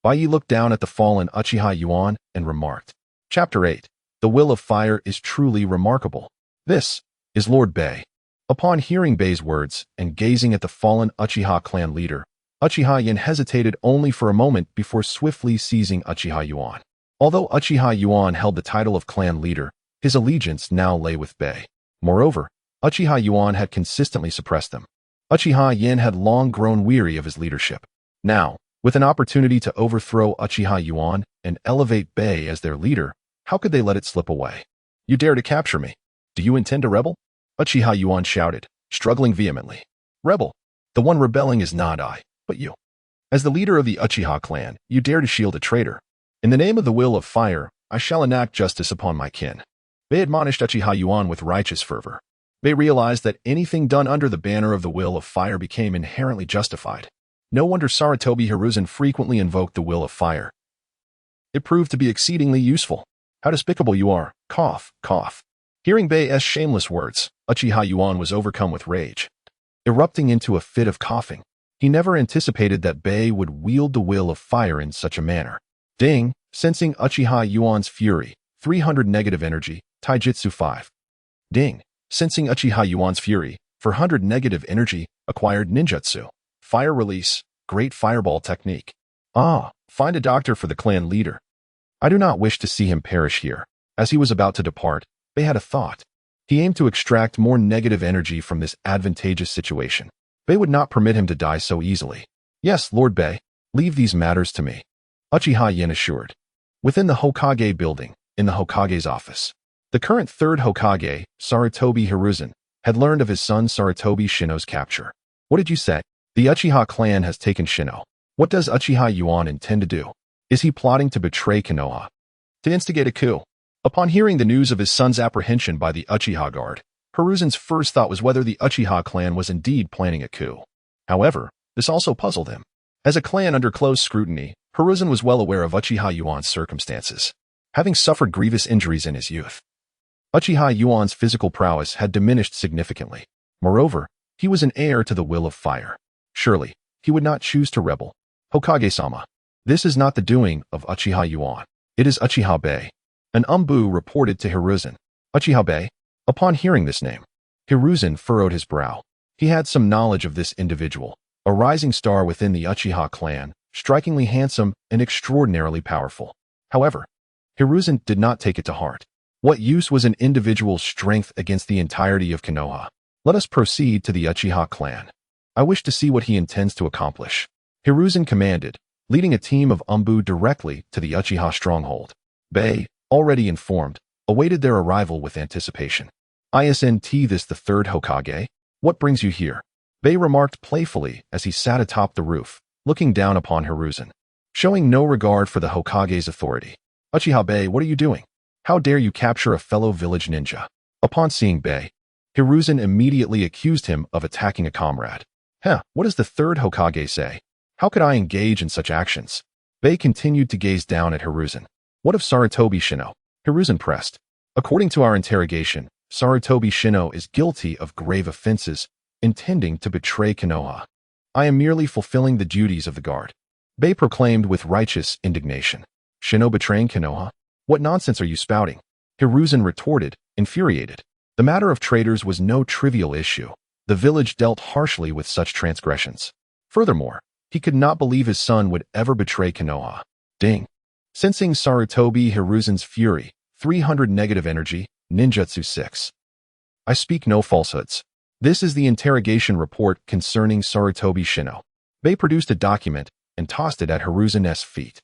Baiye looked down at the fallen Uchiha Yuan and remarked. Chapter 8. The will of fire is truly remarkable. This is Lord Baiye. Upon hearing Baiye's words and gazing at the fallen Uchiha clan leader, Uchiha Yin hesitated only for a moment before swiftly seizing Uchiha Yuan. Although Uchiha Yuan held the title of clan leader, his allegiance now lay with Baiye. Moreover, Uchiha Yuan had consistently suppressed them. Uchiha Yin had long grown weary of his leadership. Now, with an opportunity to overthrow Uchiha Yuan and elevate Baiye as their leader, how could they let it slip away? You dare to capture me? Do you intend to rebel? Uchiha Yuan shouted, struggling vehemently. Rebel? The one rebelling is not I, but you. As the leader of the Uchiha clan, you dare to shield a traitor. In the name of the will of fire, I shall enact justice upon my kin. Baiye admonished Uchiha Yuan with righteous fervor. Baiye realized that anything done under the banner of the will of fire became inherently justified. No wonder Sarutobi Hiruzen frequently invoked the will of fire. It proved to be exceedingly useful. How despicable you are. Cough, cough. Hearing Baiye's shameless words, Uchiha Yuan was overcome with rage, erupting into a fit of coughing. He never anticipated that Baiye would wield the will of fire in such a manner. Ding, sensing Uchiha Yuan's fury, 300 negative energy, Taijutsu 5. Ding, sensing Uchiha Yuan's fury, 400 negative energy, acquired ninjutsu. Fire release, great fireball technique. Find a doctor for the clan leader. I do not wish to see him perish here. As he was about to depart, Baiye had a thought. He aimed to extract more negative energy from this advantageous situation. Baiye would not permit him to die so easily. Yes, Lord Baiye, leave these matters to me. Uchiha Yin assured. Within the Hokage building, in the Hokage's office, the current third Hokage, Sarutobi Hiruzen, had learned of his son Sarutobi Shino's capture. What did you say? The Uchiha clan has taken Shino. What does Uchiha Yuan intend to do? Is he plotting to betray Konoha? To instigate a coup? Upon hearing the news of his son's apprehension by the Uchiha guard, Hiruzen's first thought was whether the Uchiha clan was indeed planning a coup. However, this also puzzled him. As a clan under close scrutiny, Hiruzen was well aware of Uchiha Yuan's circumstances, having suffered grievous injuries in his youth. Uchiha Yuan's physical prowess had diminished significantly. Moreover, he was an heir to the will of fire. Surely, he would not choose to rebel. Hokage-sama, this is not the doing of Uchiha Yuan. It is Uchiha Baiye. An umbu reported to Hiruzen. Uchiha Baiye? Upon hearing this name, Hiruzen furrowed his brow. He had some knowledge of this individual, a rising star within the Uchiha clan, strikingly handsome and extraordinarily powerful. However, Hiruzen did not take it to heart. What use was an individual's strength against the entirety of Konoha? Let us proceed to the Uchiha clan. I wish to see what he intends to accomplish. Hiruzen commanded, leading a team of umbu directly to the Uchiha stronghold. Baiye, already informed, awaited their arrival with anticipation. Isn't this the third Hokage? What brings you here? Baiye remarked playfully as he sat atop the roof, looking down upon Hiruzen, showing no regard for the Hokage's authority. Uchiha Baiye, what are you doing? How dare you capture a fellow village ninja? Upon seeing Baiye, Hiruzen immediately accused him of attacking a comrade. What does the third Hokage say? How could I engage in such actions? Bey continued to gaze down at Hiruzen. What of Sarutobi Shino? Hiruzen pressed. According to our interrogation, Sarutobi Shino is guilty of grave offenses, intending to betray Konoha. I am merely fulfilling the duties of the guard. Bey proclaimed with righteous indignation. Shino betraying Konoha? What nonsense are you spouting? Hiruzen retorted, infuriated. The matter of traitors was no trivial issue. The village dealt harshly with such transgressions. Furthermore, he could not believe his son would ever betray Konoha. Ding. Sensing Sarutobi Hiruzen's fury, 300 negative energy, ninjutsu 6. I speak no falsehoods. This is the interrogation report concerning Sarutobi Shino. Bey produced a document and tossed it at Hiruzen's feet.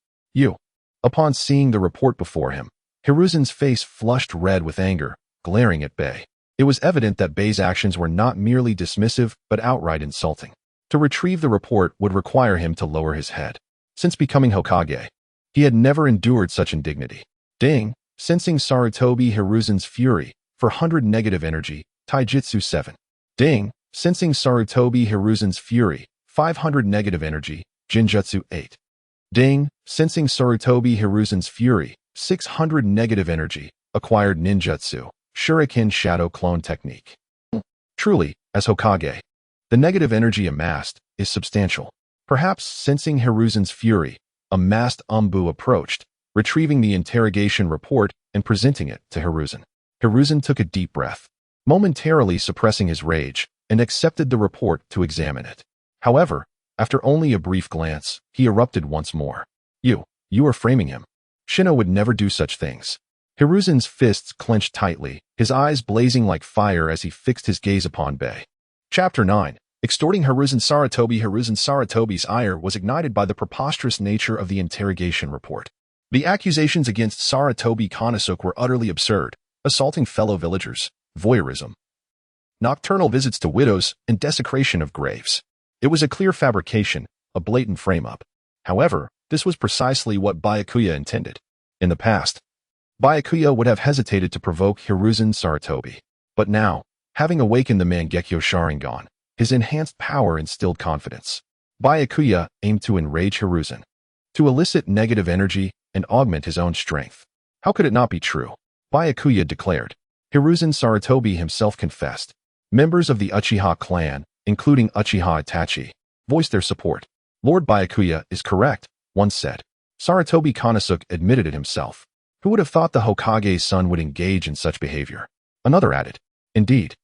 Upon seeing the report before him, Hiruzen's face flushed red with anger, glaring at Bey. It was evident that Bey's actions were not merely dismissive but outright insulting. To retrieve the report would require him to lower his head. Since becoming Hokage, he had never endured such indignity. Ding. Sensing Sarutobi Hiruzen's fury, 400 negative energy, taijutsu 7. Ding. Sensing Sarutobi Hiruzen's fury, 500 negative energy, jinjutsu 8. Ding. Sensing Sarutobi Hiruzen's fury, 600 negative energy, acquired ninjutsu, shuriken shadow clone technique. Truly, as Hokage, the negative energy amassed is substantial. Perhaps sensing Hiruzen's fury, a masked Umbu approached, retrieving the interrogation report and presenting it to Hiruzen. Hiruzen took a deep breath, momentarily suppressing his rage, and accepted the report to examine it. However, after only a brief glance, he erupted once more. You are framing him. Shino would never do such things. Hiruzen's fists clenched tightly, his eyes blazing like fire as he fixed his gaze upon Bey. Chapter 9. Extorting Hiruzen Sarutobi. Hiruzen Sarutobi's ire was ignited by the preposterous nature of the interrogation report. The accusations against Sarutobi Konosuke were utterly absurd, assaulting fellow villagers, voyeurism, nocturnal visits to widows, and desecration of graves. It was a clear fabrication, a blatant frame-up. However, this was precisely what Byakuya intended. In the past, Byakuya would have hesitated to provoke Hiruzen Sarutobi. But now, having awakened the Mangekyo Sharingan, his enhanced power instilled confidence. Byakuya aimed to enrage Hiruzen, to elicit negative energy and augment his own strength. How could it not be true? Byakuya declared. Hiruzen Sarutobi himself confessed. Members of the Uchiha clan, including Uchiha Itachi, voiced their support. Lord Byakuya is correct, one said. Sarutobi Konosuke admitted it himself. Who would have thought the Hokage's son would engage in such behavior? Another added. Indeed.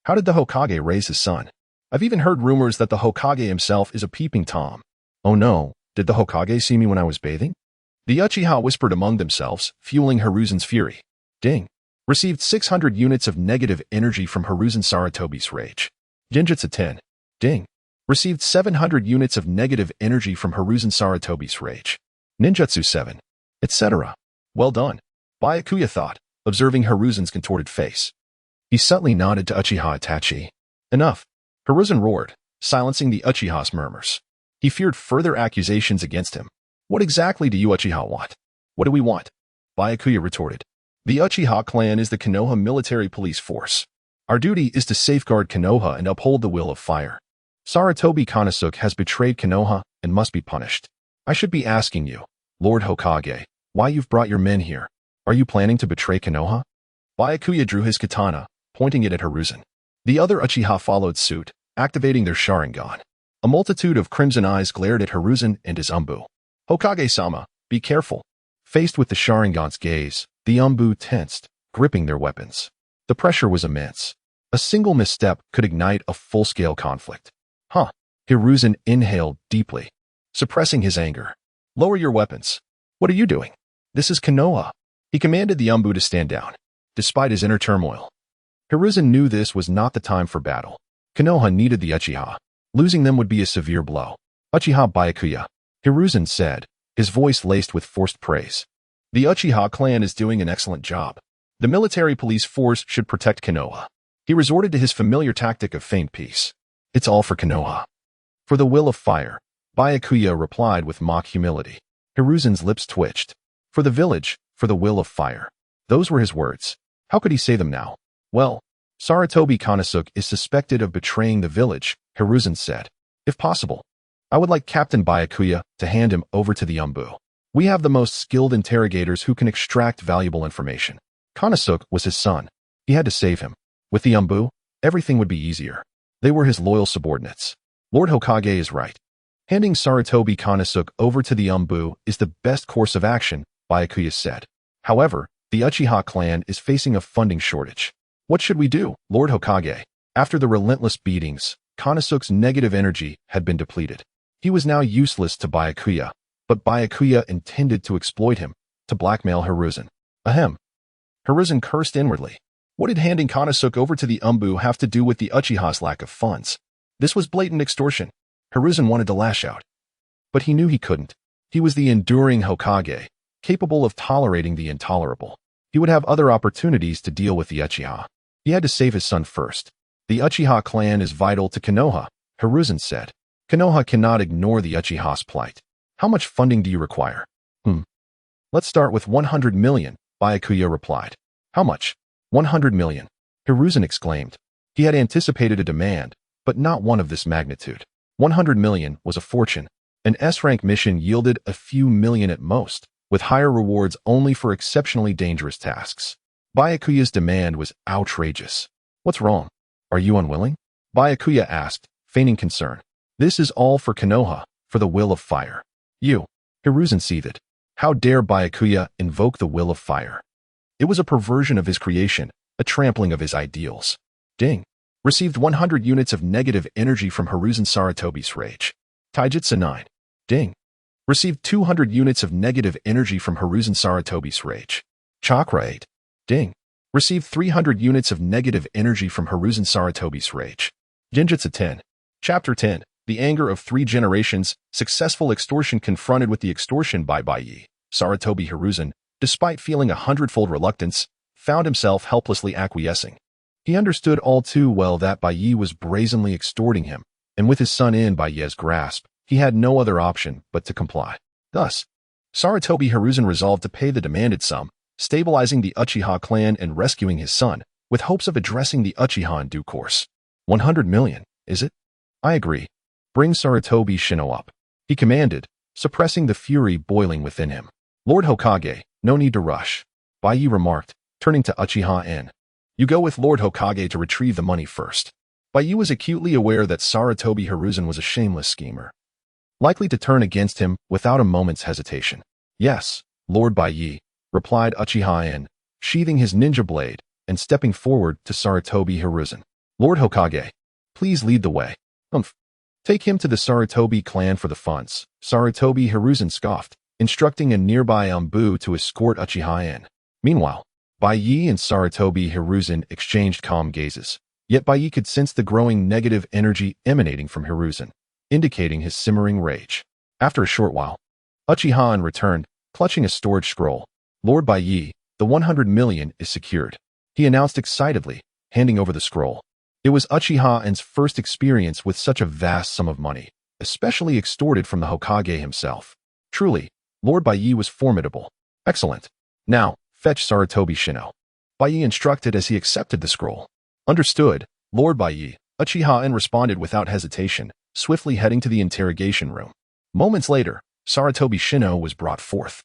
How did the Hokage raise his son? I've even heard rumors that the Hokage himself is a peeping Tom. Oh no, did the Hokage see me when I was bathing? The Uchiha whispered among themselves, fueling Hiruzen's fury. Ding. Received 600 units of negative energy from Hiruzen Sarutobi's rage. Genjutsu 10. Ding. Received 700 units of negative energy from Hiruzen Sarutobi's rage. Ninjutsu 7. Etc. Well done. Byakuya thought, observing Hiruzen's contorted face. He subtly nodded to Uchiha Itachi. Enough. Hiruzen roared, silencing the Uchiha's murmurs. He feared further accusations against him. What exactly do you Uchiha want? What do we want? Byakuya retorted. The Uchiha clan is the Konoha military police force. Our duty is to safeguard Konoha and uphold the will of fire. Sarutobi Konosuke has betrayed Konoha and must be punished. I should be asking you, Lord Hokage, why you've brought your men here. Are you planning to betray Konoha? Byakuya drew his katana, pointing it at Hiruzen. The other Uchiha followed suit, activating their Sharingan. A multitude of crimson eyes glared at Hiruzen and his Umbu. Hokage-sama, be careful. Faced with the Sharingan's gaze, the Umbu tensed, gripping their weapons. The pressure was immense. A single misstep could ignite a full-scale conflict. Hiruzen inhaled deeply, suppressing his anger. Lower your weapons. What are you doing? This is Konoha. He commanded the Umbu to stand down, despite his inner turmoil. Hiruzen knew this was not the time for battle. Konoha needed the Uchiha. Losing them would be a severe blow. Uchiha Byakuya, Hiruzen said, his voice laced with forced praise. The Uchiha clan is doing an excellent job. The military police force should protect Konoha. He resorted to his familiar tactic of feigned peace. It's all for Konoha. For the will of fire, Byakuya replied with mock humility. Hiruzen's lips twitched. For the village, for the will of fire. Those were his words. How could he say them now? Well, Sarutobi Konosuke is suspected of betraying the village, Hiruzen said. If possible, I would like Captain Byakuya to hand him over to the Umbu. We have the most skilled interrogators who can extract valuable information. Konosuke was his son. He had to save him. With the Umbu, everything would be easier. They were his loyal subordinates. Lord Hokage is right. Handing Sarutobi Konosuke over to the Umbu is the best course of action, Byakuya said. However, the Uchiha clan is facing a funding shortage. What should we do, Lord Hokage? After the relentless beatings, Konosuke's negative energy had been depleted. He was now useless to Byakuya, but Byakuya intended to exploit him, to blackmail Hiruzen. Ahem. Hiruzen cursed inwardly. What did handing Konosuke over to the Umbu have to do with the Uchiha's lack of funds? This was blatant extortion. Hiruzen wanted to lash out. But he knew he couldn't. He was the enduring Hokage, capable of tolerating the intolerable. He would have other opportunities to deal with the Uchiha. He had to save his son first. The Uchiha clan is vital to Konoha, Hiruzen said. Konoha cannot ignore the Uchiha's plight. How much funding do you require? Let's start with 100 million, Byakuya replied. How much? 100 million. Hiruzen exclaimed. He had anticipated a demand, but not one of this magnitude. 100 million was a fortune. An S-rank mission yielded a few million at most, with higher rewards only for exceptionally dangerous tasks. Byakuya's demand was outrageous. What's wrong? Are you unwilling? Byakuya asked, feigning concern. This is all for Konoha, for the will of fire. You. Hiruzen seethed. How dare Byakuya invoke the will of fire? It was a perversion of his creation, a trampling of his ideals. Ding. Received 100 units of negative energy from Hiruzen Sarutobi's rage. Taijutsu 9. Ding. Received 200 units of negative energy from Hiruzen Sarutobi's rage. Chakra 8. Ding. Received 300 units of negative energy from Hiruzen Sarutobi's rage. Genjutsu 10. Chapter 10. The anger of 3 generations, successful extortion confronted with the extortion by Baiye. Sarutobi Hiruzen, despite feeling 100-fold reluctance, found himself helplessly acquiescing. He understood all too well that Baiye was brazenly extorting him, and with his son in Baiye's grasp, he had no other option but to comply. Thus, Sarutobi Hiruzen resolved to pay the demanded sum, stabilizing the Uchiha clan and rescuing his son, with hopes of addressing the Uchiha in due course. 100 million, is it? I agree. Bring Sarutobi Shino up. He commanded, suppressing the fury boiling within him. Lord Hokage, no need to rush. Baiye remarked, turning to Uchiha N. You go with Lord Hokage to retrieve the money first. Baiye was acutely aware that Sarutobi Hiruzen was a shameless schemer, likely to turn against him without a moment's hesitation. Yes, Lord Baiye, replied Uchiha N, sheathing his ninja blade and stepping forward to Sarutobi Hiruzen. Lord Hokage, please lead the way. Take him to the Sarutobi clan for the funds. Sarutobi Hiruzen scoffed, instructing a nearby Umbu to escort Uchiha N. Meanwhile, Baiye and Sarutobi Hiruzen exchanged calm gazes, yet Baiye could sense the growing negative energy emanating from Hiruzen, indicating his simmering rage. After a short while, Uchiha N returned, clutching a storage scroll. Lord Baiye, the 100 million is secured, he announced excitedly, handing over the scroll. It was Uchiha N's first experience with such a vast sum of money, especially extorted from the Hokage himself. Truly, Lord Baiye was formidable. Excellent. Now, fetch Sarutobi Shino. Baiye instructed as he accepted the scroll. Understood, Lord Baiye. Uchiha N responded without hesitation, swiftly heading to the interrogation room. Moments later, Sarutobi Shino was brought forth,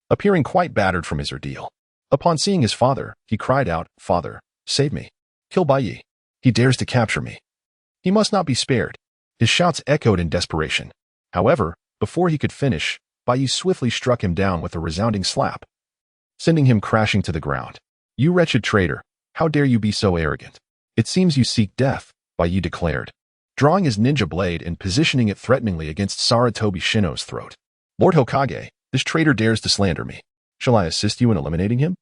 appearing quite battered from his ordeal. Upon seeing his father, he cried out, Father, save me. Kill Baiye. He dares to capture me. He must not be spared. His shouts echoed in desperation. However, before he could finish, Baiye swiftly struck him down with a resounding slap, sending him crashing to the ground. You wretched traitor, how dare you be so arrogant? It seems you seek death, Baiye declared, drawing his ninja blade and positioning it threateningly against Sarutobi Shino's throat. Lord Hokage, this traitor dares to slander me. Shall I assist you in eliminating him?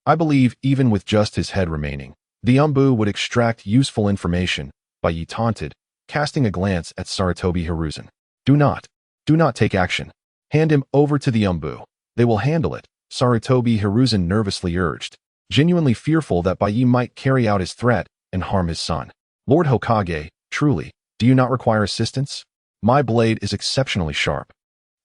I believe even with just his head remaining, the Umbu would extract useful information, Baiye taunted, casting a glance at Sarutobi Hiruzen. Do not take action. Hand him over to the Umbu. They will handle it, Sarutobi Hiruzen nervously urged, genuinely fearful that Baiye might carry out his threat and harm his son. Lord Hokage, truly, do you not require assistance? My blade is exceptionally sharp.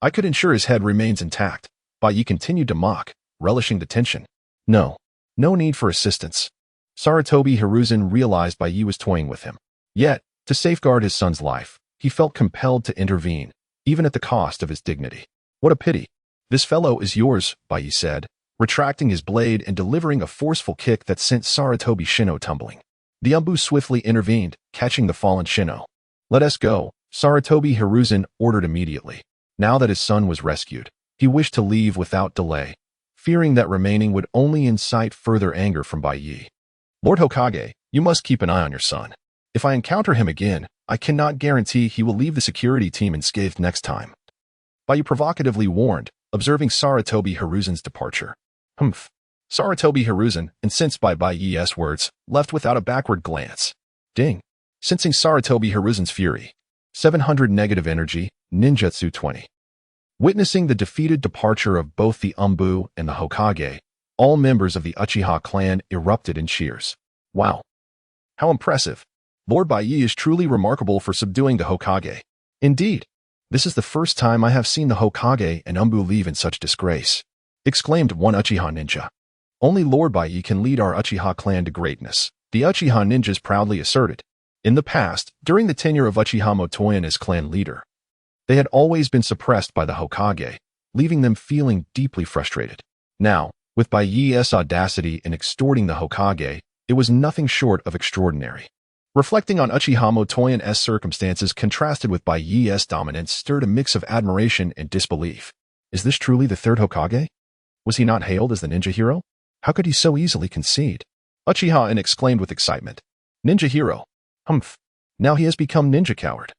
I could ensure his head remains intact. Baiye continued to mock, relishing the tension. No need for assistance. Sarutobi Hiruzen realized Baiye was toying with him. Yet, to safeguard his son's life, he felt compelled to intervene, even at the cost of his dignity. What a pity. This fellow is yours, Baiye said, retracting his blade and delivering a forceful kick that sent Sarutobi Shino tumbling. The Umbu swiftly intervened, catching the fallen Shino. Let us go, Sarutobi Hiruzen ordered immediately. Now that his son was rescued, he wished to leave without delay, fearing that remaining would only incite further anger from Baiye. Lord Hokage, you must keep an eye on your son. If I encounter him again, I cannot guarantee he will leave the security team unscathed next time. Baiye provocatively warned, observing Sarutobi Hiruzen's departure. Humph. Sarutobi Hiruzen, incensed by Baiye's words, left without a backward glance. Ding. Sensing Sarutobi Hiruzen's fury. 700 negative energy, ninjutsu 20. Witnessing the defeated departure of both the Umbu and the Hokage, all members of the Uchiha clan erupted in cheers. Wow. How impressive. Lord Baiye is truly remarkable for subduing the Hokage. Indeed, this is the first time I have seen the Hokage and Umbu leave in such disgrace, exclaimed one Uchiha ninja. Only Lord Baiye can lead our Uchiha clan to greatness, the Uchiha ninjas proudly asserted. In the past, during the tenure of Uchiha Motoyan as clan leader, they had always been suppressed by the Hokage, leaving them feeling deeply frustrated. Now, with Baiye's audacity in extorting the Hokage, it was nothing short of extraordinary. Reflecting on Uchiha Motoyan's circumstances contrasted with Baiye's dominance stirred a mix of admiration and disbelief. Is this truly the third Hokage? Was he not hailed as the ninja hero? How could he so easily concede? Uchiha exclaimed with excitement. Ninja hero. Humph. Now he has become ninja coward.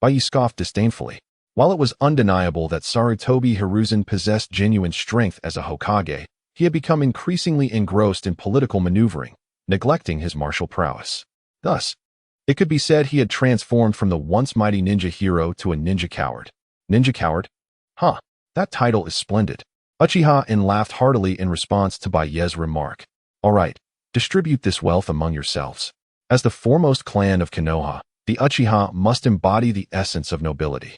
Baiye scoffed disdainfully. While it was undeniable that Sarutobi Hiruzen possessed genuine strength as a Hokage, he had become increasingly engrossed in political maneuvering, neglecting his martial prowess. Thus, it could be said he had transformed from the once mighty ninja hero to a ninja coward. Ninja coward? Huh, that title is splendid. Uchiha laughed heartily in response to Baiye's remark. All right, distribute this wealth among yourselves. As the foremost clan of Konoha, the Uchiha must embody the essence of nobility.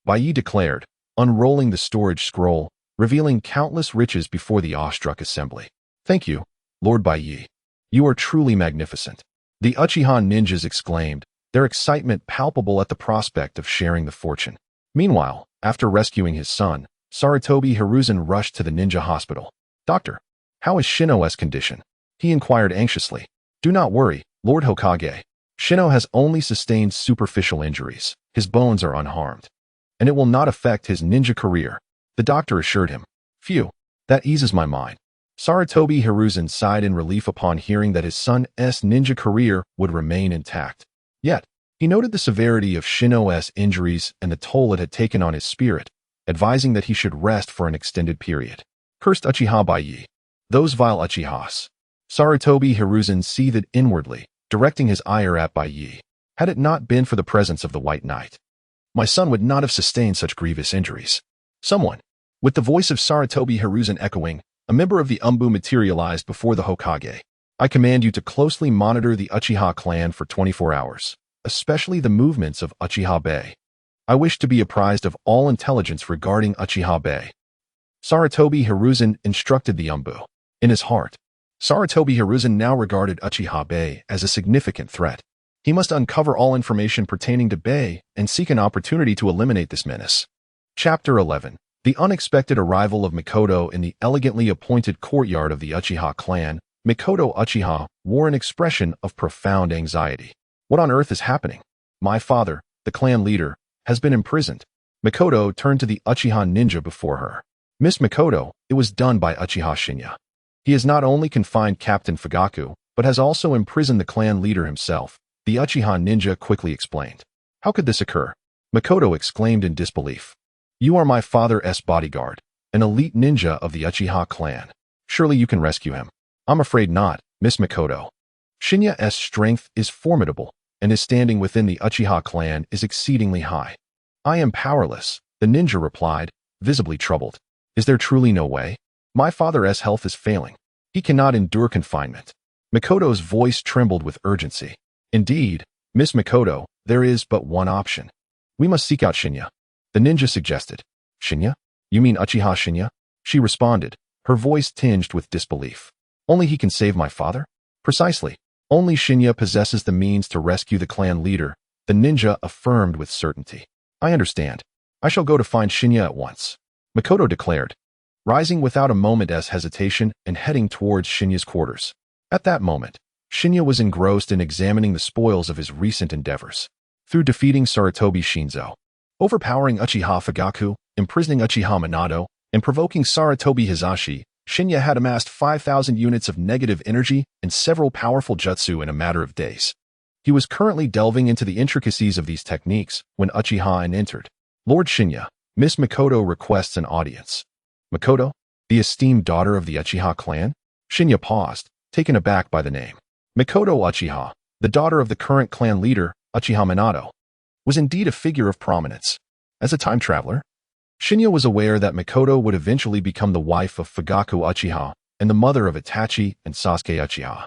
Baiye declared, unrolling the storage scroll, revealing countless riches before the awestruck assembly. Thank you, Lord Baiye. You are truly magnificent. The Uchiha ninjas exclaimed, their excitement palpable at the prospect of sharing the fortune. Meanwhile, after rescuing his son, Sarutobi Hiruzen rushed to the ninja hospital. Doctor, how is Shino's condition? He inquired anxiously. Do not worry, Lord Hokage. Shino has only sustained superficial injuries. His bones are unharmed, and it will not affect his ninja career, the doctor assured him. Phew, that eases my mind. Sarutobi Hiruzen sighed in relief upon hearing that his son's ninja career would remain intact. Yet, he noted the severity of Shino's injuries and the toll it had taken on his spirit, advising that he should rest for an extended period. Cursed Uchiha Baiye. Those vile Uchihas. Sarutobi Hiruzen seethed inwardly, directing his ire at Baiye. Had it not been for the presence of the White Knight, my son would not have sustained such grievous injuries. Someone, with the voice of Sarutobi Hiruzen echoing, a member of the Umbu materialized before the Hokage. I command you to closely monitor the Uchiha clan for 24 hours, especially the movements of Uchiha Baiye. I wish to be apprised of all intelligence regarding Uchiha Baiye. Sarutobi Hiruzen instructed the Umbu. In his heart, Sarutobi Hiruzen now regarded Uchiha Baiye as a significant threat. He must uncover all information pertaining to Baiye and seek an opportunity to eliminate this menace. Chapter 11. The unexpected arrival of Mikoto in the elegantly appointed courtyard of the Uchiha clan. Mikoto Uchiha wore an expression of profound anxiety. What on earth is happening? My father, the clan leader, has been imprisoned. Mikoto turned to the Uchiha ninja before her. Miss Mikoto, it was done by Uchiha Shinya. He has not only confined Captain Fugaku, but has also imprisoned the clan leader himself, the Uchiha ninja quickly explained. How could this occur? Mikoto exclaimed in disbelief. You are my father's bodyguard, an elite ninja of the Uchiha clan. Surely you can rescue him. I'm afraid not, Miss Mikoto. Shinya's strength is formidable, and his standing within the Uchiha clan is exceedingly high. I am powerless, the ninja replied, visibly troubled. Is there truly no way? My father's health is failing. He cannot endure confinement. Mikoto's voice trembled with urgency. Indeed, Miss Mikoto, there is but one option. We must seek out Shinya. The ninja suggested. Shinya? You mean Uchiha Shinya? She responded, her voice tinged with disbelief. Only he can save my father? Precisely. Only Shinya possesses the means to rescue the clan leader, the ninja affirmed with certainty. I understand. I shall go to find Shinya at once, Makoto declared, rising without a moment's hesitation and heading towards Shinya's quarters. At that moment, Shinya was engrossed in examining the spoils of his recent endeavors. Through defeating Sarutobi Shinzo, overpowering Uchiha Fugaku, imprisoning Uchiha Minato, and provoking Sarutobi Hisashi, Shinya had amassed 5,000 units of negative energy and several powerful jutsu in a matter of days. He was currently delving into the intricacies of these techniques when Uchiha entered. Lord Shinya, Miss Makoto requests an audience. Makoto, the esteemed daughter of the Uchiha clan? Shinya paused, taken aback by the name. Makoto Uchiha, the daughter of the current clan leader, Uchiha Minato, was indeed a figure of prominence. As a time traveler, Shinya was aware that Makoto would eventually become the wife of Fugaku Uchiha and the mother of Itachi and Sasuke Uchiha.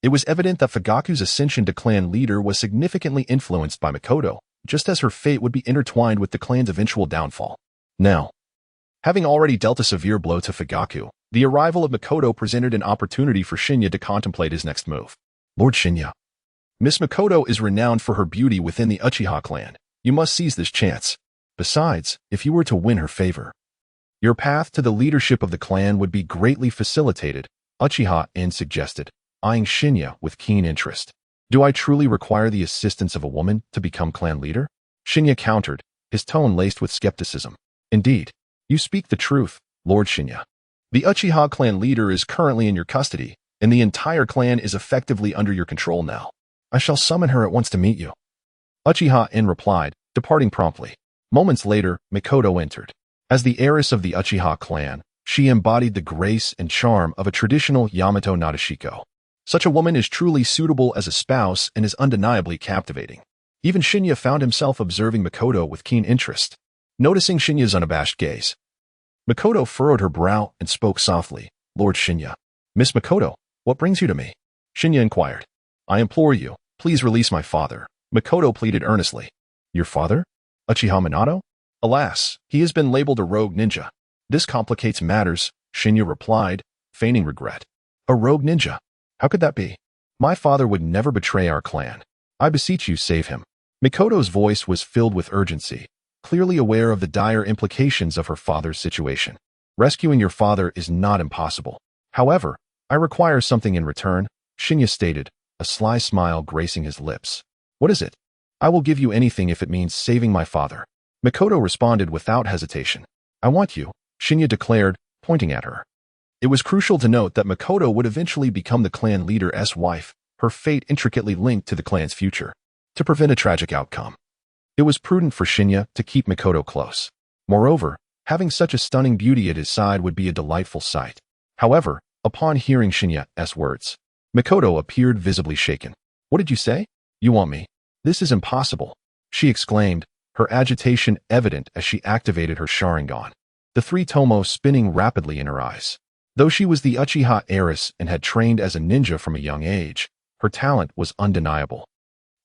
It was evident that Fugaku's ascension to clan leader was significantly influenced by Makoto, just as her fate would be intertwined with the clan's eventual downfall. Now, having already dealt a severe blow to Fugaku, the arrival of Makoto presented an opportunity for Shinya to contemplate his next move. Lord Shinya, Miss Makoto is renowned for her beauty within the Uchiha clan. You must seize this chance. Besides, if you were to win her favor, your path to the leadership of the clan would be greatly facilitated, Uchiha suggested, eyeing Shinya with keen interest. Do I truly require the assistance of a woman to become clan leader? Shinya countered, his tone laced with skepticism. Indeed, you speak the truth, Lord Shinya. The Uchiha clan leader is currently in your custody, and the entire clan is effectively under your control now. I shall summon her at once to meet you. Uchiha replied, departing promptly. Moments later, Makoto entered. As the heiress of the Uchiha clan, she embodied the grace and charm of a traditional Yamato Nadeshiko. Such a woman is truly suitable as a spouse and is undeniably captivating. Even Shinya found himself observing Makoto with keen interest. Noticing Shinya's unabashed gaze, Makoto furrowed her brow and spoke softly. Lord Shinya. Miss Makoto, what brings you to me? Shinya inquired. I implore you, please release my father, Makoto pleaded earnestly. Your father? Uchiha Minato? Alas, he has been labeled a rogue ninja. This complicates matters, Shinya replied, feigning regret. A rogue ninja? How could that be? My father would never betray our clan. I beseech you, save him. Makoto's voice was filled with urgency, clearly aware of the dire implications of her father's situation. Rescuing your father is not impossible. However, I require something in return, Shinya stated, a sly smile gracing his lips. What is it? I will give you anything if it means saving my father. Makoto responded without hesitation. I want you, Shinya declared, pointing at her. It was crucial to note that Makoto would eventually become the clan leader's wife, her fate intricately linked to the clan's future. To prevent a tragic outcome, it was prudent for Shinya to keep Makoto close. Moreover, having such a stunning beauty at his side would be a delightful sight. However, upon hearing Shinya's words, Makoto appeared visibly shaken. What did you say? You want me? This is impossible, she exclaimed, her agitation evident as she activated her Sharingan, the three tomo spinning rapidly in her eyes. Though she was the Uchiha heiress and had trained as a ninja from a young age, her talent was undeniable.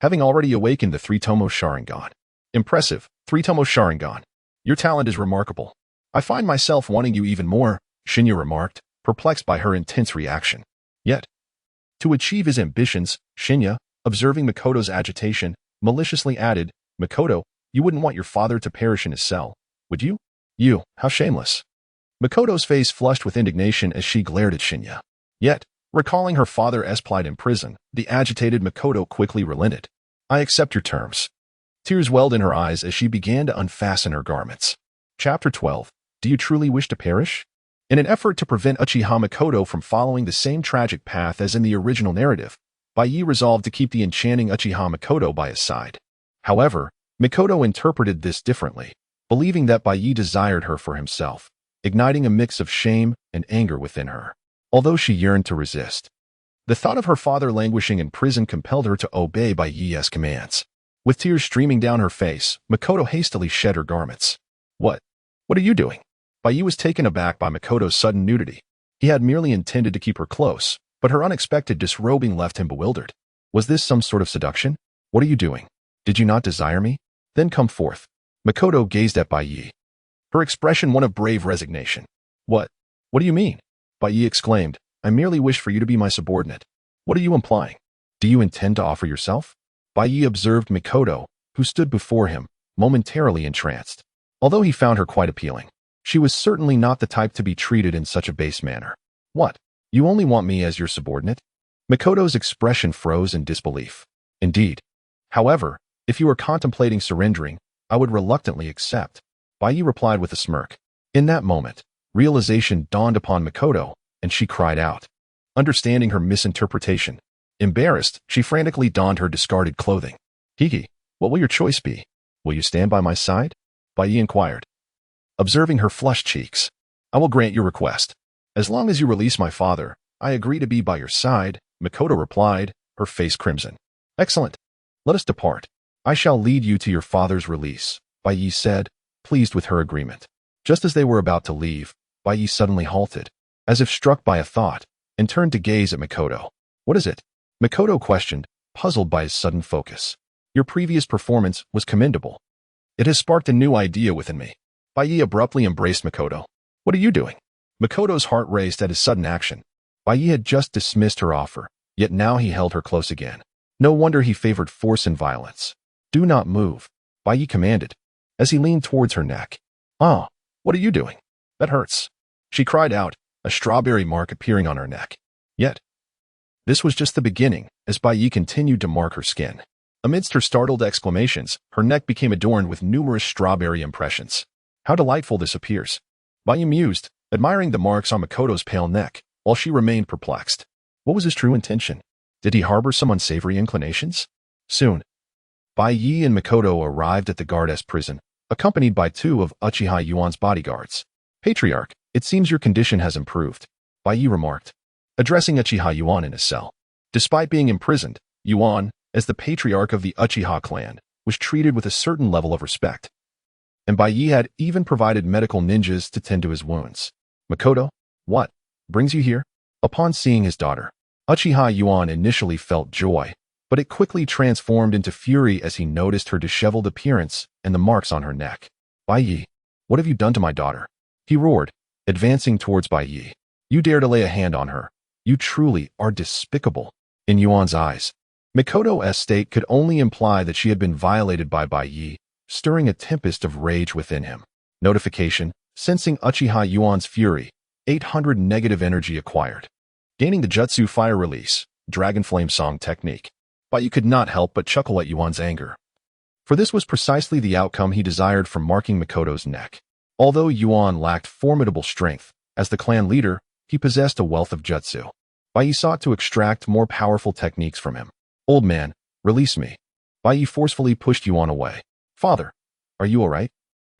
Having already awakened the three tomo Sharingan. Impressive, three tomo Sharingan. Your talent is remarkable. I find myself wanting you even more, Shinya remarked, perplexed by her intense reaction. Yet, to achieve his ambitions, Shinya, observing Makoto's agitation, maliciously added, Makoto, you wouldn't want your father to perish in his cell, would you? You, how shameless. Makoto's face flushed with indignation as she glared at Shinya. Yet, recalling her father's plight in prison, the agitated Makoto quickly relented. I accept your terms. Tears welled in her eyes as she began to unfasten her garments. Chapter 12. Do you truly wish to perish? In an effort to prevent Uchiha Makoto from following the same tragic path as in the original narrative, Baiye resolved to keep the enchanting Uchiha Makoto by his side. However, Makoto interpreted this differently, believing that Baiye desired her for himself, igniting a mix of shame and anger within her. Although she yearned to resist, the thought of her father languishing in prison compelled her to obey Baiye's commands. With tears streaming down her face, Makoto hastily shed her garments. What are you doing? Baiye was taken aback by Makoto's sudden nudity. He had merely intended to keep her close, but her unexpected disrobing left him bewildered. Was this some sort of seduction? What are you doing? Did you not desire me? Then come forth. Makoto gazed at Baiye, her expression one of brave resignation. What do you mean? Baiye exclaimed. I merely wish for you to be my subordinate. What are you implying? Do you intend to offer yourself? Baiye observed Mikoto, who stood before him, momentarily entranced. Although he found her quite appealing, she was certainly not the type to be treated in such a base manner. What? You only want me as your subordinate? Mikoto's expression froze in disbelief. Indeed. However, if you were contemplating surrendering, I would reluctantly accept, Baiye replied with a smirk. In that moment, realization dawned upon Mikoto, and she cried out. Understanding her misinterpretation, embarrassed, she frantically donned her discarded clothing. Hiki, what will your choice be? Will you stand by my side? Baiye inquired. Observing her flushed cheeks, I will grant your request. As long as you release my father, I agree to be by your side, Mikoto replied, her face crimson. Excellent. Let us depart. I shall lead you to your father's release, Baiye said, pleased with her agreement. Just as they were about to leave, Baiye suddenly halted, as if struck by a thought, and turned to gaze at Mikoto. What is it? Mikoto questioned, puzzled by his sudden focus. Your previous performance was commendable. It has sparked a new idea within me. Baiye abruptly embraced Mikoto. What are you doing? Mikoto's heart raced at his sudden action. Baiye had just dismissed her offer, yet now he held her close again. No wonder he favored force and violence. Do not move, Baiye commanded, as he leaned towards her neck. Ah, what are you doing? That hurts. She cried out, a strawberry mark appearing on her neck. Yet, this was just the beginning, as Baiye continued to mark her skin. Amidst her startled exclamations, her neck became adorned with numerous strawberry impressions. How delightful this appears. Baiye mused, admiring the marks on Mikoto's pale neck, while she remained perplexed. What was his true intention? Did he harbor some unsavory inclinations? Soon, Baiye and Mikoto arrived at the guardess prison, accompanied by two of Uchiha Yuan's bodyguards. Patriarch, it seems your condition has improved, Baiye remarked, addressing Uchiha Yuan in his cell. Despite being imprisoned, Yuan, as the patriarch of the Uchiha clan, was treated with a certain level of respect. And Baiye had even provided medical ninjas to tend to his wounds. Mikoto, what brings you here? Upon seeing his daughter, Uchiha Yuan initially felt joy, but it quickly transformed into fury as he noticed her disheveled appearance and the marks on her neck. Baiye, what have you done to my daughter? He roared, advancing towards Baiye. You dare to lay a hand on her. You truly are despicable. In Yuan's eyes, Mikoto's state could only imply that she had been violated by Baiye, stirring a tempest of rage within him. Notification, sensing Uchiha Yuan's fury, 800 negative energy acquired. Gaining the Jutsu Fire Release, Dragon Flame Song technique. Baiye could not help but chuckle at Yuan's anger. For this was precisely the outcome he desired from marking Mikoto's neck. Although Yuan lacked formidable strength, as the clan leader, he possessed a wealth of jutsu. Baiye sought to extract more powerful techniques from him. Old man, release me. Baiye forcefully pushed Yuan away. Father, are you all right?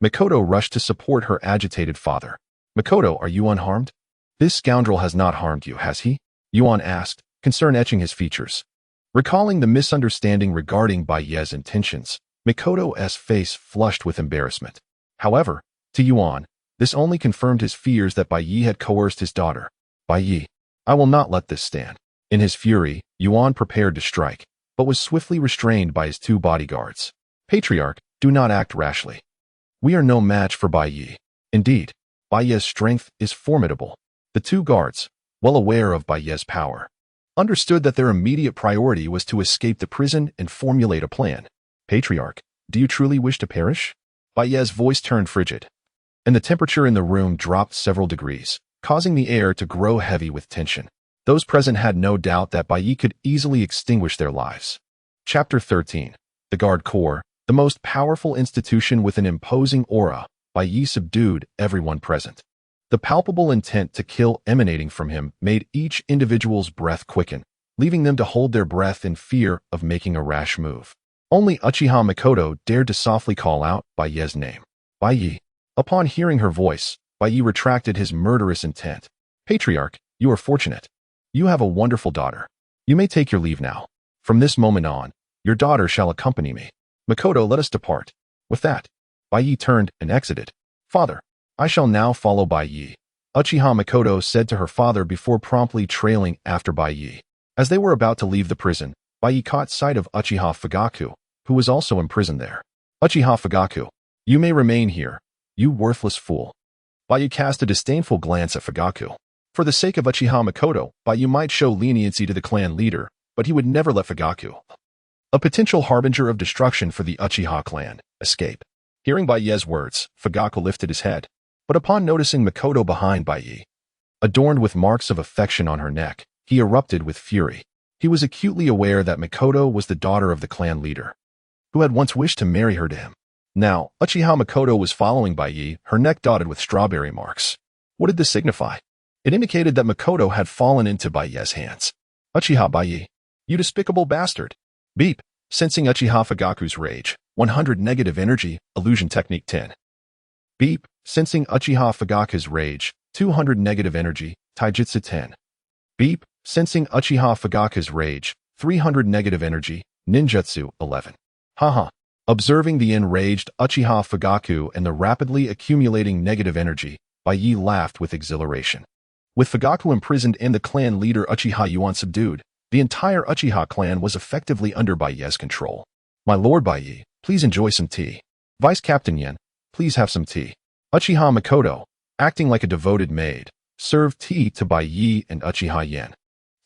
Mikoto rushed to support her agitated father. Mikoto, are you unharmed? This scoundrel has not harmed you, has he? Yuan asked, concern etching his features. Recalling the misunderstanding regarding Baiye's intentions, Mikoto's face flushed with embarrassment. However, to Yuan, this only confirmed his fears that Baiye had coerced his daughter. Baiye, I will not let this stand. In his fury, Yuan prepared to strike, but was swiftly restrained by his two bodyguards. Patriarch, do not act rashly. We are no match for Baiye. Indeed, Baiye's strength is formidable. The two guards, well aware of Baiye's power, understood that their immediate priority was to escape the prison and formulate a plan. Patriarch, do you truly wish to perish? Baiye's voice turned frigid, and the temperature in the room dropped several degrees, causing the air to grow heavy with tension. Those present had no doubt that Baiye could easily extinguish their lives. Chapter 13. The Guard Corps, the most powerful institution with an imposing aura, Baiye subdued everyone present. The palpable intent to kill emanating from him made each individual's breath quicken, leaving them to hold their breath in fear of making a rash move. Only Uchiha Mikoto dared to softly call out Baiye's name. Baiye. Upon hearing her voice, Baiye retracted his murderous intent. Patriarch, you are fortunate. You have a wonderful daughter. You may take your leave now. From this moment on, your daughter shall accompany me. Mikoto, let us depart. With that, Baiye turned and exited. Father, I shall now follow Baiye, Uchiha Mikoto said to her father before promptly trailing after Baiye. As they were about to leave the prison, Baiye caught sight of Uchiha Fugaku, who was also imprisoned there. Uchiha Fugaku, you may remain here, you worthless fool. Baiye cast a disdainful glance at Fugaku. For the sake of Uchiha Makoto, Baiye might show leniency to the clan leader, but he would never let Fugaku, a potential harbinger of destruction for the Uchiha clan, escape. Hearing Baiye's words, Fugaku lifted his head, but upon noticing Makoto behind Baiye, adorned with marks of affection on her neck, he erupted with fury. He was acutely aware that Makoto was the daughter of the clan leader, who had once wished to marry her to him. Now, Uchiha Makoto was following Baiye, her neck dotted with strawberry marks. What did this signify? It indicated that Makoto had fallen into Baiye's hands. Uchiha Baiye, you despicable bastard. Beep. Sensing Uchiha Fugaku's rage. 100 negative energy, illusion technique 10. Beep. Sensing Uchiha Fugaku's rage. 200 negative energy, taijutsu 10. Beep. Sensing Uchiha Fugaku's rage. 300 negative energy, ninjutsu 11. Haha. Observing the enraged Uchiha Fugaku and the rapidly accumulating negative energy, Baiye laughed with exhilaration. With Fugaku imprisoned and the clan leader Uchiha Yuan subdued, the entire Uchiha clan was effectively under Baiye's control. My lord Baiye, please enjoy some tea. Vice Captain Yen, please have some tea. Uchiha Makoto, acting like a devoted maid, served tea to Baiye and Uchiha Yen.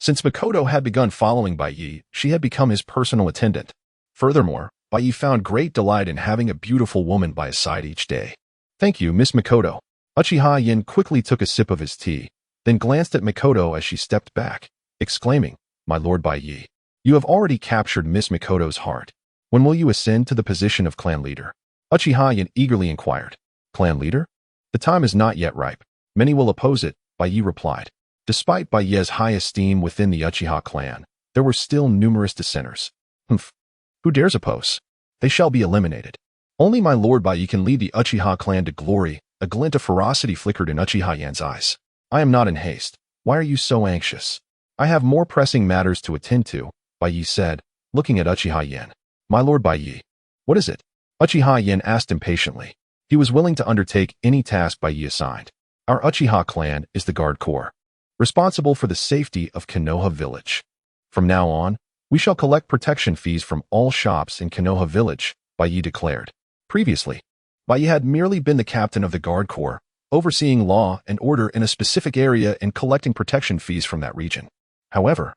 Since Makoto had begun following Baiye, she had become his personal attendant. Furthermore, Baiye found great delight in having a beautiful woman by his side each day. Thank you, Miss Makoto. Uchiha Yen quickly took a sip of his tea, then glanced at Makoto as she stepped back, exclaiming, My lord Baiye, you have already captured Miss Makoto's heart. When will you ascend to the position of clan leader? Uchiha Yen eagerly inquired. Clan leader? The time is not yet ripe. Many will oppose it, Baiye replied. Despite Baiye's high esteem within the Uchiha clan, there were still numerous dissenters. Humph. Who dares oppose? They shall be eliminated. Only my lord Baiye can lead the Uchiha clan to glory. A glint of ferocity flickered in Uchiha Yen's eyes. I am not in haste. Why are you so anxious? I have more pressing matters to attend to, Baiye said, looking at Uchiha Yen. My lord Baiye. What is it? Uchiha Yen asked impatiently. He was willing to undertake any task Baiye assigned. Our Uchiha clan is the Guard Corps, responsible for the safety of Konoha village. From now on, we shall collect protection fees from all shops in Konoha village, Baiye declared. Previously, Baiye had merely been the captain of the Guard Corps, overseeing law and order in a specific area and collecting protection fees from that region. However,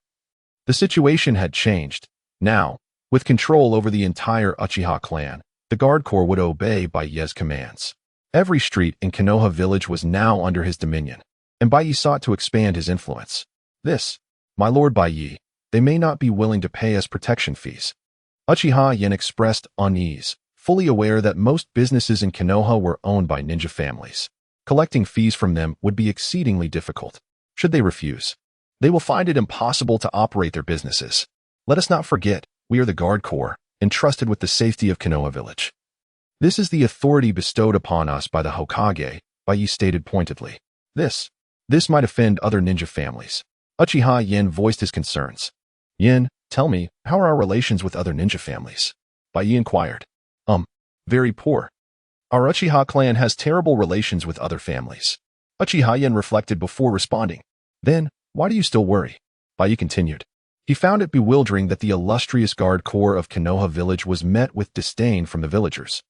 the situation had changed. Now, with control over the entire Uchiha clan, the Guard Corps would obey Baiye's commands. Every street in Konoha village was now under his dominion, and Baiye sought to expand his influence. This, my lord Baiye, they may not be willing to pay us protection fees. Uchiha Yen expressed unease, fully aware that most businesses in Konoha were owned by ninja families. Collecting fees from them would be exceedingly difficult. Should they refuse, they will find it impossible to operate their businesses. Let us not forget, we are the Guard Corps, entrusted with the safety of Konoha village. This is the authority bestowed upon us by the Hokage, Baiye stated pointedly. This might offend other ninja families. Uchiha Yen voiced his concerns. Yen, tell me, how are our relations with other ninja families? Baiye inquired. Very poor. Our Uchiha clan has terrible relations with other families. Uchiha Yen reflected before responding. Then, why do you still worry? Baiye continued. He found it bewildering that the illustrious Guard Corps of Konoha village was met with disdain from the villagers.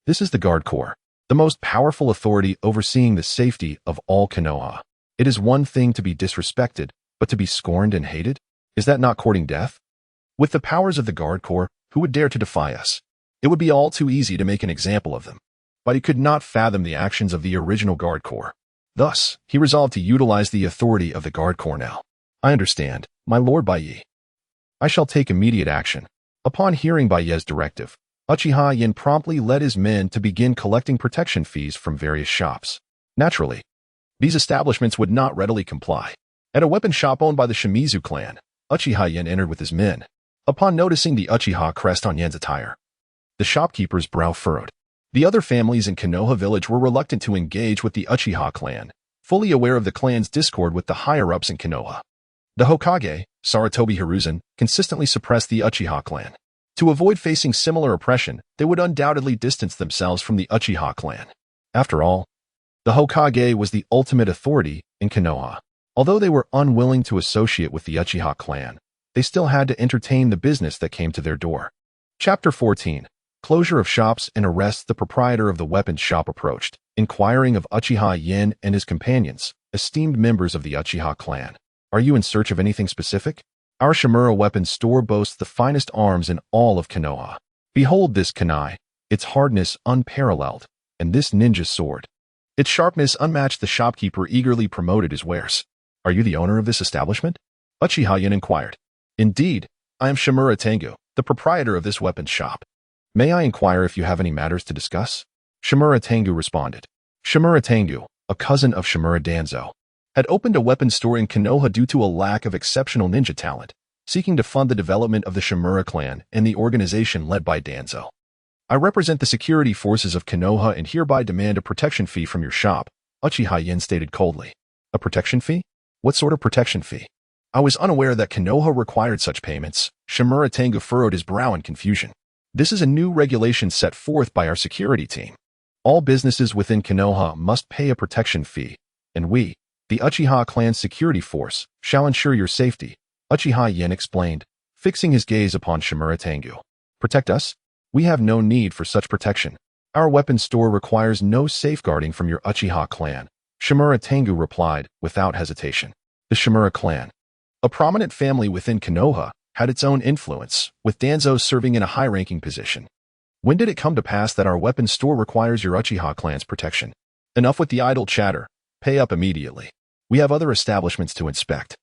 This is the Guard Corps, the most powerful authority overseeing the safety of all Konoha. It is one thing to be disrespected, but to be scorned and hated? Is that not courting death? With the powers of the Guard Corps, who would dare to defy us? It would be all too easy to make an example of them. But he could not fathom the actions of the original Guard Corps. Thus, he resolved to utilize the authority of the Guard Corps now. I understand, my lord Baiye. I shall take immediate action. Upon hearing Baiye's directive, Uchiha Yen promptly led his men to begin collecting protection fees from various shops. Naturally, these establishments would not readily comply. At a weapon shop owned by the Shimizu clan, Uchiha Yen entered with his men. Upon noticing the Uchiha crest on Yen's attire, the shopkeeper's brow furrowed. The other families in Konoha village were reluctant to engage with the Uchiha clan, fully aware of the clan's discord with the higher-ups in Konoha. The Hokage, Sarutobi Hiruzen, consistently suppressed the Uchiha clan. To avoid facing similar oppression, they would undoubtedly distance themselves from the Uchiha clan. After all, the Hokage was the ultimate authority in Konoha. Although they were unwilling to associate with the Uchiha clan, they still had to entertain the business that came to their door. Chapter 14. Closure of shops and arrests. The proprietor of the weapons shop approached, inquiring of Uchiha Yen and his companions, esteemed members of the Uchiha clan. Are you in search of anything specific? Our Shimura weapons store boasts the finest arms in all of Konoha. Behold this kunai, its hardness unparalleled, and this ninja sword. Its sharpness unmatched. The shopkeeper eagerly promoted his wares. Are you the owner of this establishment? Uchiha Yin inquired. Indeed, I am Shimura Tengu, the proprietor of this weapons shop. May I inquire if you have any matters to discuss? Shimura Tengu responded. Shimura Tengu, a cousin of Shimura Danzo, had opened a weapons store in Konoha due to a lack of exceptional ninja talent, seeking to fund the development of the Shimura clan and the organization led by Danzo. I represent the security forces of Konoha and hereby demand a protection fee from your shop, Uchiha Yin stated coldly. A protection fee? What sort of protection fee? I was unaware that Konoha required such payments. Shimura Tengu furrowed his brow in confusion. This is a new regulation set forth by our security team. All businesses within Konoha must pay a protection fee, and we, the Uchiha clan's security force, shall ensure your safety, Uchiha Yin explained, fixing his gaze upon Shimura Tengu. Protect us? We have no need for such protection. Our weapons store requires no safeguarding from your Uchiha clan, Shimura Tengu replied, without hesitation. The Shimura clan, a prominent family within Konoha, had its own influence, with Danzo serving in a high-ranking position. When did it come to pass that our weapons store requires your Uchiha clan's protection? Enough with the idle chatter. Pay up immediately. We have other establishments to inspect.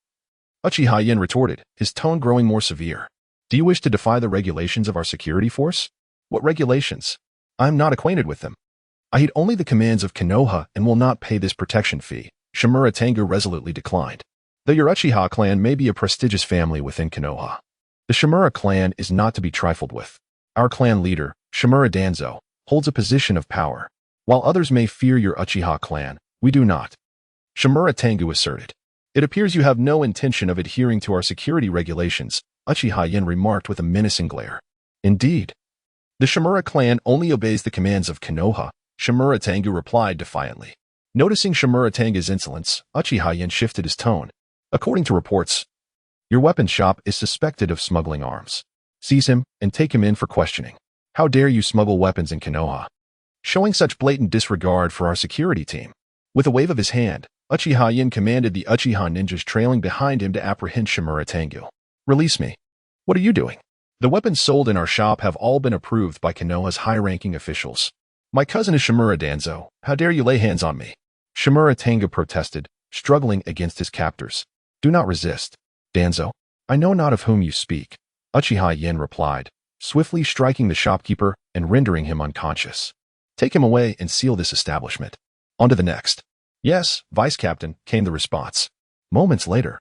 Uchiha Yin retorted, his tone growing more severe. Do you wish to defy the regulations of our security force? What regulations? I am not acquainted with them. I heed only the commands of Konoha and will not pay this protection fee, Shimura Tengu resolutely declined. Though your Uchiha clan may be a prestigious family within Konoha, the Shimura clan is not to be trifled with. Our clan leader, Shimura Danzo, holds a position of power. While others may fear your Uchiha clan, we do not. Shimura Tengu asserted. It appears you have no intention of adhering to our security regulations, Uchiha Yin remarked with a menacing glare. Indeed. The Shimura clan only obeys the commands of Konoha, Shimura Tengu replied defiantly. Noticing Shimura Tengu's insolence, Uchiha Yin shifted his tone. According to reports, your weapons shop is suspected of smuggling arms. Seize him and take him in for questioning. How dare you smuggle weapons in Konoha? Showing such blatant disregard for our security team. With a wave of his hand, Uchiha Yin commanded the Uchiha ninjas trailing behind him to apprehend Shimura Tengu. Release me. What are you doing? The weapons sold in our shop have all been approved by Konoha's high-ranking officials. My cousin is Shimura Danzo. How dare you lay hands on me? Shimura Tengu protested, struggling against his captors. Do not resist. Danzo, I know not of whom you speak, Uchiha Yin replied, swiftly striking the shopkeeper and rendering him unconscious. Take him away and seal this establishment. On to the next. Yes, Vice Captain, came the response. Moments later,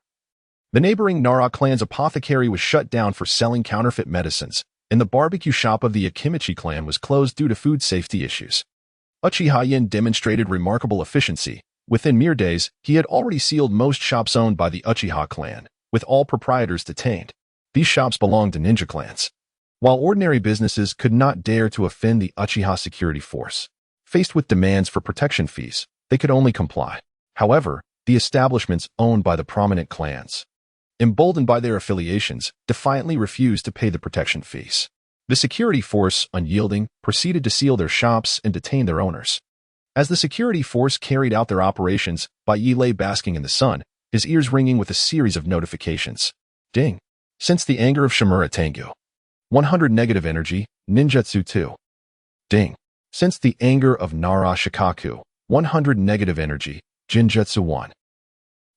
the neighboring Nara clan's apothecary was shut down for selling counterfeit medicines, and the barbecue shop of the Akimichi clan was closed due to food safety issues. Uchiha Yin demonstrated remarkable efficiency. Within mere days, he had already sealed most shops owned by the Uchiha clan, with all proprietors detained. These shops belonged to ninja clans. While ordinary businesses could not dare to offend the Uchiha security force, faced with demands for protection fees, they could only comply. However, the establishments owned by the prominent clans, emboldened by their affiliations, defiantly refused to pay the protection fees. The security force, unyielding, proceeded to seal their shops and detain their owners. As the security force carried out their operations, Baiye lay basking in the sun, his ears ringing with a series of notifications. Ding. Sense the anger of Shimura Tengu. 100 negative energy, ninjutsu 2. Ding. Sense the anger of Nara Shikaku. 100 negative energy, Jinjutsu 1.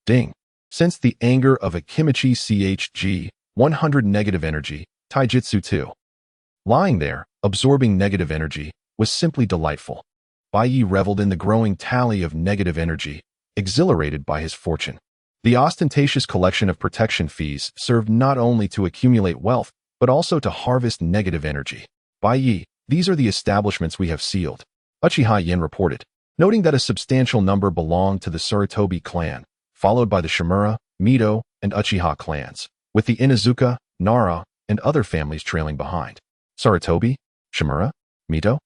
Ding. Sense the anger of Akimichi CHG, 100 negative energy, Taijutsu 2. Lying there, absorbing negative energy, was simply delightful. Baiye reveled in the growing tally of negative energy, exhilarated by his fortune. The ostentatious collection of protection fees served not only to accumulate wealth, but also to harvest negative energy. Baiye, these are the establishments we have sealed, Uchiha Yin reported, noting that a substantial number belonged to the Sarutobi clan, followed by the Shimura, Mito, and Uchiha clans, with the Inuzuka, Nara, and other families trailing behind. Sarutobi, Shimura, Mito,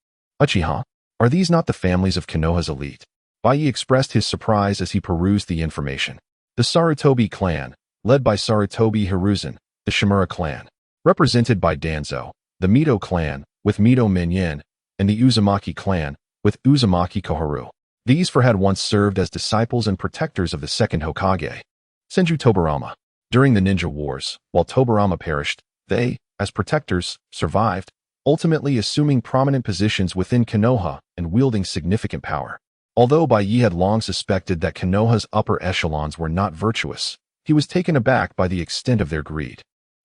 Uchiha, are these not the families of Konoha's elite? Baiye expressed his surprise as he perused the information. The Sarutobi clan, led by Sarutobi Hiruzen, the Shimura clan, represented by Danzo, the Mito clan, with Mito Minyin, and the Uzumaki clan, with Uzumaki Koharu. These four had once served as disciples and protectors of the second Hokage, Senju Tobirama. During the Ninja Wars, while Tobirama perished, they, as protectors, survived, ultimately assuming prominent positions within Konoha and wielding significant power. Although Baiye had long suspected that Konoha's upper echelons were not virtuous, he was taken aback by the extent of their greed,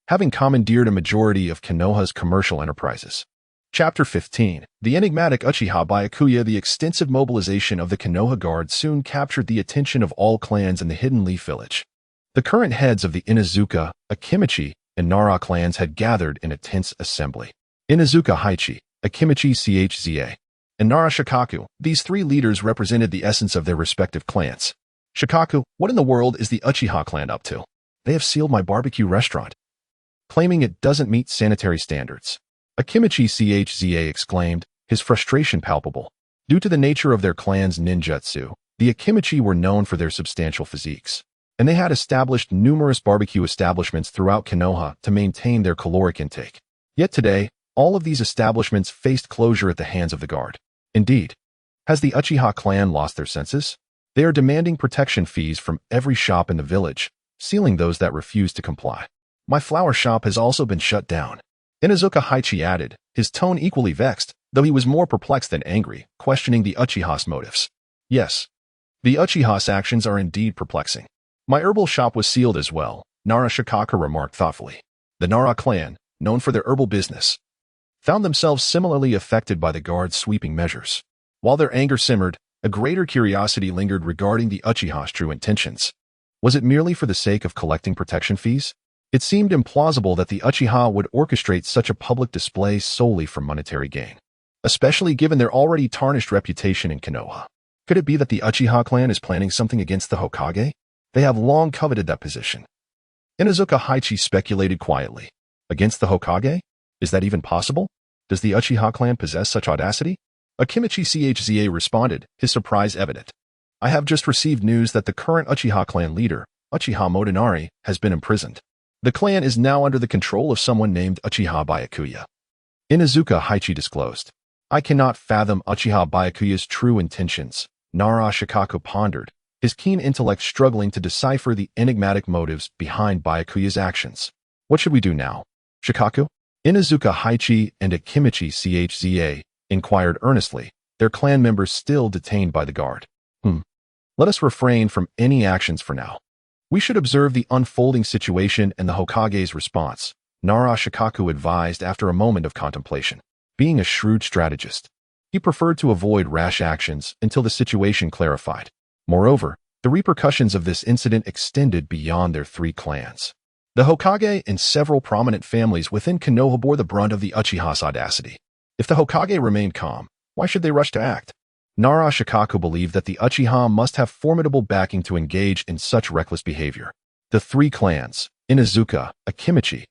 having commandeered a majority of Konoha's commercial enterprises. Chapter 15. The enigmatic Uchiha Baiye. The extensive mobilization of the Konoha Guard soon captured the attention of all clans in the Hidden Leaf Village. The current heads of the Inuzuka, Akimichi, and Nara clans had gathered in a tense assembly. Inuzuka Haichi, Akimichi Chza, and Nara Shikaku, these three leaders represented the essence of their respective clans. Shikaku, what in the world is the Uchiha clan up to? They have sealed my barbecue restaurant, claiming it doesn't meet sanitary standards. Akimichi Chza exclaimed, his frustration palpable. Due to the nature of their clan's ninjutsu, the Akimichi were known for their substantial physiques, and they had established numerous barbecue establishments throughout Konoha to maintain their caloric intake. Yet today, all of these establishments faced closure at the hands of the guard. Indeed, has the Uchiha clan lost their senses? They are demanding protection fees from every shop in the village, sealing those that refuse to comply. My flower shop has also been shut down. Inuzuka Haichi added, his tone equally vexed, though he was more perplexed than angry, questioning the Uchiha's motives. Yes, the Uchiha's actions are indeed perplexing. My herbal shop was sealed as well, Nara Shikaku remarked thoughtfully. The Nara clan, known for their herbal business, found themselves similarly affected by the guard's sweeping measures. While their anger simmered, a greater curiosity lingered regarding the Uchiha's true intentions. Was it merely for the sake of collecting protection fees? It seemed implausible that the Uchiha would orchestrate such a public display solely for monetary gain, especially given their already tarnished reputation in Konoha. Could it be that the Uchiha clan is planning something against the Hokage? They have long coveted that position. Inuzuka Haichi speculated quietly. Against the Hokage? Is that even possible? Does the Uchiha clan possess such audacity? Akimichi Chza responded, his surprise evident. I have just received news that the current Uchiha clan leader, Uchiha Motonari, has been imprisoned. The clan is now under the control of someone named Uchiha Baiye. Inuzuka Haichi disclosed. I cannot fathom Uchiha Baiye's true intentions, Nara Shikaku pondered, his keen intellect struggling to decipher the enigmatic motives behind Baiye's actions. What should we do now? Shikaku? Inuzuka Haichi and Akimichi Chza inquired earnestly, their clan members still detained by the guard. Let us refrain from any actions for now. We should observe the unfolding situation and the Hokage's response, Nara Shikaku advised after a moment of contemplation. Being a shrewd strategist, he preferred to avoid rash actions until the situation clarified. Moreover, the repercussions of this incident extended beyond their three clans. The Hokage and several prominent families within Konoha bore the brunt of the Uchiha's audacity. If the Hokage remained calm, why should they rush to act? Nara Shikaku believed that the Uchiha must have formidable backing to engage in such reckless behavior. The three clans, Inuzuka, Akimichi,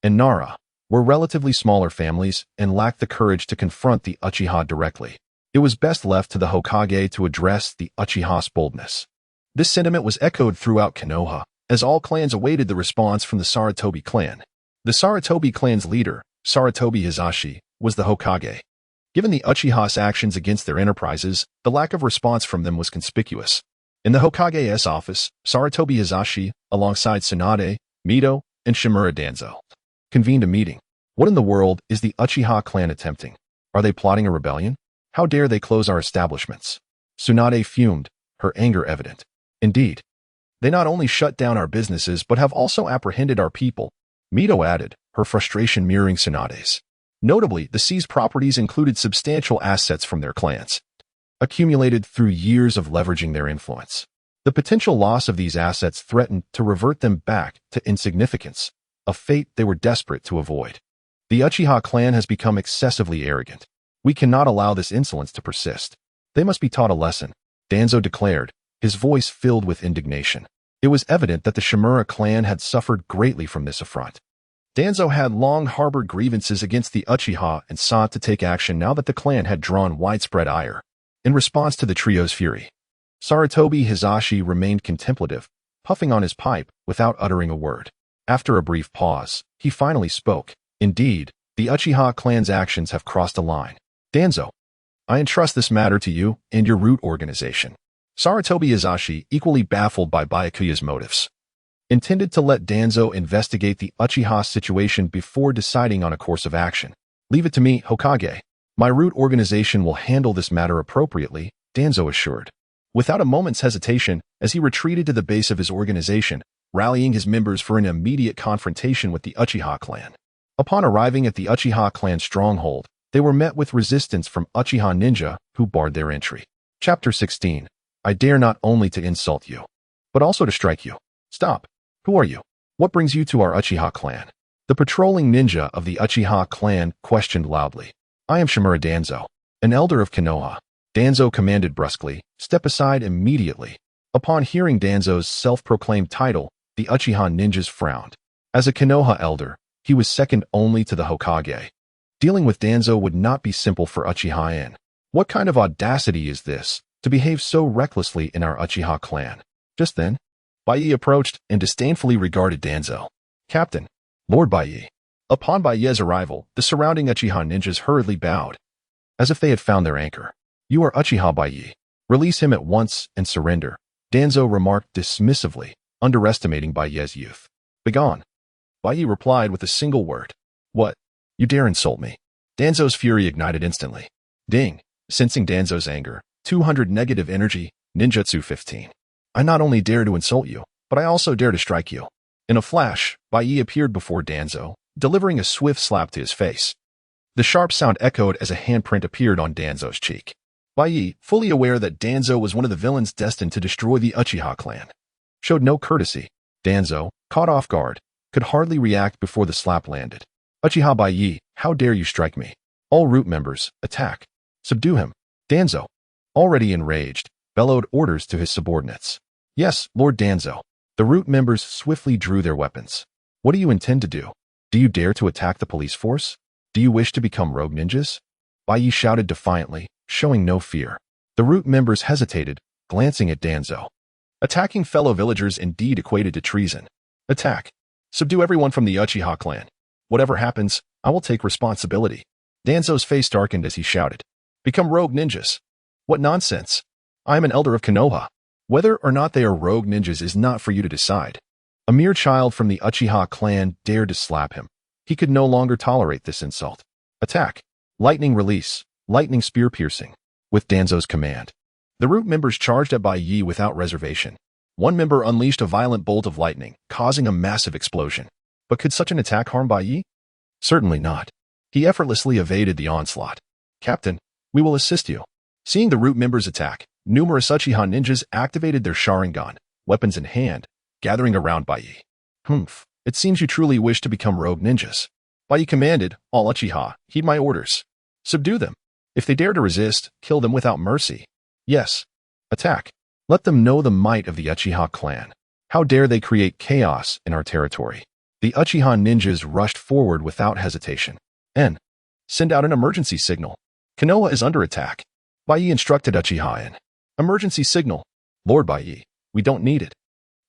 and Nara, were relatively smaller families and lacked the courage to confront the Uchiha directly. It was best left to the Hokage to address the Uchiha's boldness. This sentiment was echoed throughout Konoha, as all clans awaited the response from the Sarutobi clan. The Sarutobi clan's leader, Sarutobi Hizashi, was the Hokage. Given the Uchiha's actions against their enterprises, the lack of response from them was conspicuous. In the Hokage's office, Sarutobi Hizashi, alongside Tsunade, Mito, and Shimura Danzo, convened a meeting. What in the world is the Uchiha clan attempting? Are they plotting a rebellion? How dare they close our establishments? Tsunade fumed, her anger evident. Indeed, they not only shut down our businesses but have also apprehended our people, Mito added, her frustration mirroring Tsunade's. Notably, the seized properties included substantial assets from their clans, accumulated through years of leveraging their influence. The potential loss of these assets threatened to revert them back to insignificance, a fate they were desperate to avoid. The Uchiha clan has become excessively arrogant. We cannot allow this insolence to persist. They must be taught a lesson, Danzo declared, his voice filled with indignation. It was evident that the Shimura clan had suffered greatly from this affront. Danzo had long harbored grievances against the Uchiha and sought to take action now that the clan had drawn widespread ire. In response to the trio's fury, Sarutobi Hizashi remained contemplative, puffing on his pipe without uttering a word. After a brief pause, he finally spoke. Indeed, the Uchiha clan's actions have crossed a line. Danzo, I entrust this matter to you and your root organization. Sarutobi Izashi, equally baffled by Byakuya's motives, intended to let Danzo investigate the Uchiha situation before deciding on a course of action. Leave it to me, Hokage. My root organization will handle this matter appropriately, Danzo assured. Without a moment's hesitation, as he retreated to the base of his organization, rallying his members for an immediate confrontation with the Uchiha clan. Upon arriving at the Uchiha clan stronghold, they were met with resistance from Uchiha ninja, who barred their entry. Chapter 16. I dare not only to insult you, but also to strike you. Stop. Who are you? What brings you to our Uchiha clan? The patrolling ninja of the Uchiha clan questioned loudly. I am Shimura Danzo, an elder of Konoha. Danzo commanded brusquely, step aside immediately. Upon hearing Danzo's self-proclaimed title, the Uchiha ninjas frowned. As a Konoha elder, he was second only to the Hokage. Dealing with Danzo would not be simple for Uchiha-en. What kind of audacity is this, to behave so recklessly in our Uchiha clan? Just then, Baiye approached and disdainfully regarded Danzo. Captain, Lord Baiye. Upon Baiye's arrival, the surrounding Uchiha ninjas hurriedly bowed, as if they had found their anchor. You are Uchiha Baiye. Release him at once and surrender, Danzo remarked dismissively, underestimating Baiye's youth. Begone. Baiye replied with a single word. What? You dare insult me? Danzo's fury ignited instantly. Ding. Sensing Danzo's anger, 200 negative energy, ninjutsu 15. I not only dare to insult you, but I also dare to strike you. In a flash, Baiye appeared before Danzo, delivering a swift slap to his face. The sharp sound echoed as a handprint appeared on Danzo's cheek. Baiye, fully aware that Danzo was one of the villains destined to destroy the Uchiha clan, showed no courtesy. Danzo, caught off guard, could hardly react before the slap landed. Uchiha Baiye, how dare you strike me? All root members, attack. Subdue him. Danzo, already enraged, bellowed orders to his subordinates. Yes, Lord Danzo. The root members swiftly drew their weapons. What do you intend to do? Do you dare to attack the police force? Do you wish to become rogue ninjas? Baiye shouted defiantly, showing no fear. The root members hesitated, glancing at Danzo. Attacking fellow villagers indeed equated to treason. Attack. Subdue everyone from the Uchiha clan. Whatever happens, I will take responsibility. Danzo's face darkened as he shouted. Become rogue ninjas. What nonsense. I am an elder of Konoha. Whether or not they are rogue ninjas is not for you to decide. A mere child from the Uchiha clan dared to slap him. He could no longer tolerate this insult. Attack. Lightning release. Lightning spear piercing. With Danzo's command, the root members charged at Baiye without reservation. One member unleashed a violent bolt of lightning, causing a massive explosion. But could such an attack harm Baiye? Certainly not. He effortlessly evaded the onslaught. Captain, we will assist you. Seeing the root members attack, numerous Uchiha ninjas activated their Sharingan, weapons in hand, gathering around Baiye. Humph, it seems you truly wish to become rogue ninjas. Baiye commanded, all Uchiha, heed my orders. Subdue them. If they dare to resist, kill them without mercy. Yes. Attack. Let them know the might of the Uchiha clan. How dare they create chaos in our territory? The Uchiha ninjas rushed forward without hesitation. N. Send out an emergency signal. Konoha is under attack. Baiye instructed Uchiha-en. Emergency signal. Lord Baiye, we don't need it.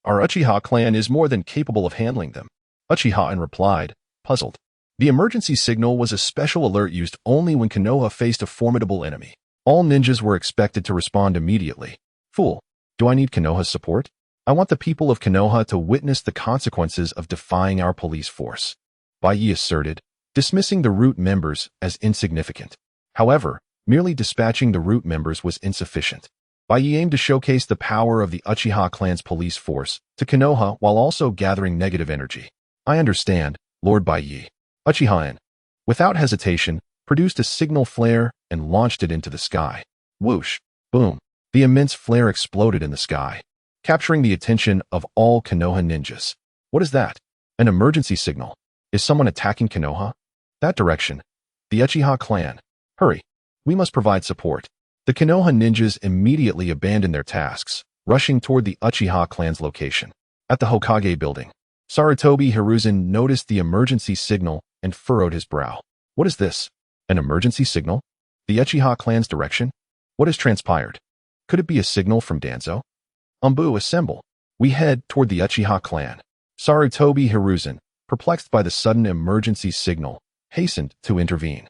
Our Uchiha clan is more than capable of handling them. Uchiha-en replied, puzzled. The emergency signal was a special alert used only when Konoha faced a formidable enemy. All ninjas were expected to respond immediately. Fool, do I need Konoha's support? I want the people of Konoha to witness the consequences of defying our police force. Baiye asserted, dismissing the root members as insignificant. However, merely dispatching the root members was insufficient. Baiye aimed to showcase the power of the Uchiha clan's police force to Konoha while also gathering negative energy. I understand, Lord Baiye. Uchiha-en, without hesitation, produced a signal flare and launched it into the sky. Whoosh! Boom! The immense flare exploded in the sky, capturing the attention of all Konoha ninjas. What is that? An emergency signal. Is someone attacking Konoha? That direction. The Uchiha clan. Hurry! We must provide support. The Konoha ninjas immediately abandoned their tasks, rushing toward the Uchiha clan's location. At the Hokage building, Sarutobi Hiruzen noticed the emergency signal and furrowed his brow. What is this? An emergency signal? The Uchiha clan's direction? What has transpired? Could it be a signal from Danzo? Umbu, assemble. We head toward the Uchiha clan. Sarutobi Hiruzen, perplexed by the sudden emergency signal, hastened to intervene.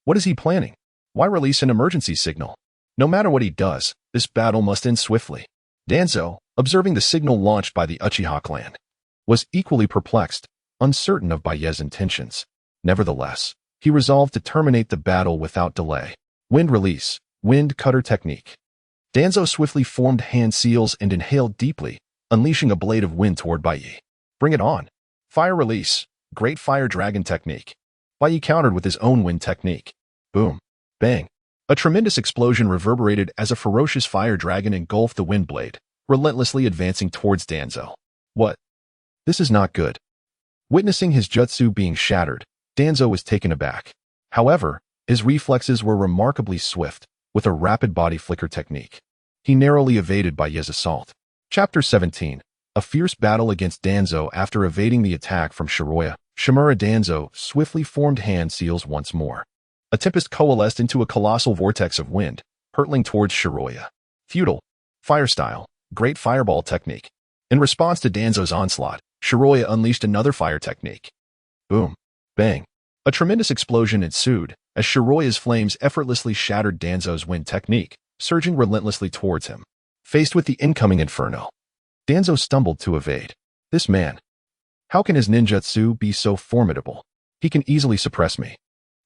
What is he planning? Why release an emergency signal? No matter what he does, this battle must end swiftly. Danzo, observing the signal launched by the Uchiha clan, was equally perplexed, uncertain of Baiye's intentions. Nevertheless, he resolved to terminate the battle without delay. Wind release, wind cutter technique. Danzo swiftly formed hand seals and inhaled deeply, unleashing a blade of wind toward Baiye. Bring it on. Fire release, great fire dragon technique. Baiye countered with his own wind technique. Boom. Bang. A tremendous explosion reverberated as a ferocious fire dragon engulfed the wind blade, relentlessly advancing towards Danzo. What? This is not good. Witnessing his jutsu being shattered, Danzo was taken aback. However, his reflexes were remarkably swift, with a rapid body flicker technique. He narrowly evaded Baiye's assault. Chapter 17. A fierce battle against Danzo. After evading the attack from Shimura, Danzo swiftly formed hand seals once more. A tempest coalesced into a colossal vortex of wind, hurtling towards Shimura. Feudal. Fire style. Great fireball technique. In response to Danzo's onslaught, Shimura unleashed another fire technique. Boom. Bang. A tremendous explosion ensued, as Shimura's flames effortlessly shattered Danzo's wind technique, surging relentlessly towards him. Faced with the incoming inferno, Danzo stumbled to evade. This man. How can his ninjutsu be so formidable? He can easily suppress me.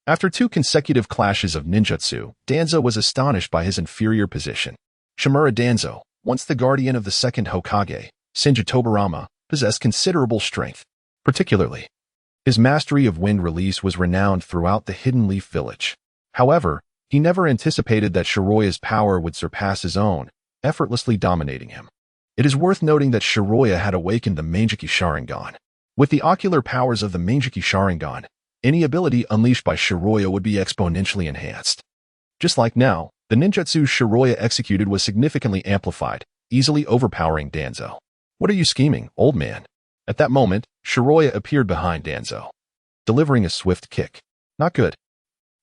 After 2 consecutive clashes of ninjutsu, Danzo was astonished by his inferior position. Shimura Danzo, once the guardian of the second Hokage, Shinji Tobirama, possessed considerable strength. Particularly, his mastery of wind release was renowned throughout the Hidden Leaf Village. However, he never anticipated that Shimura's power would surpass his own, effortlessly dominating him. It is worth noting that Shimura had awakened the Manjiki Sharingan. With the ocular powers of the Manjiki Sharingan, any ability unleashed by Shimura would be exponentially enhanced. Just like now, the ninjutsu Shimura executed was significantly amplified, easily overpowering Danzo. What are you scheming, old man? At that moment, Shimura appeared behind Danzo, delivering a swift kick. Not good.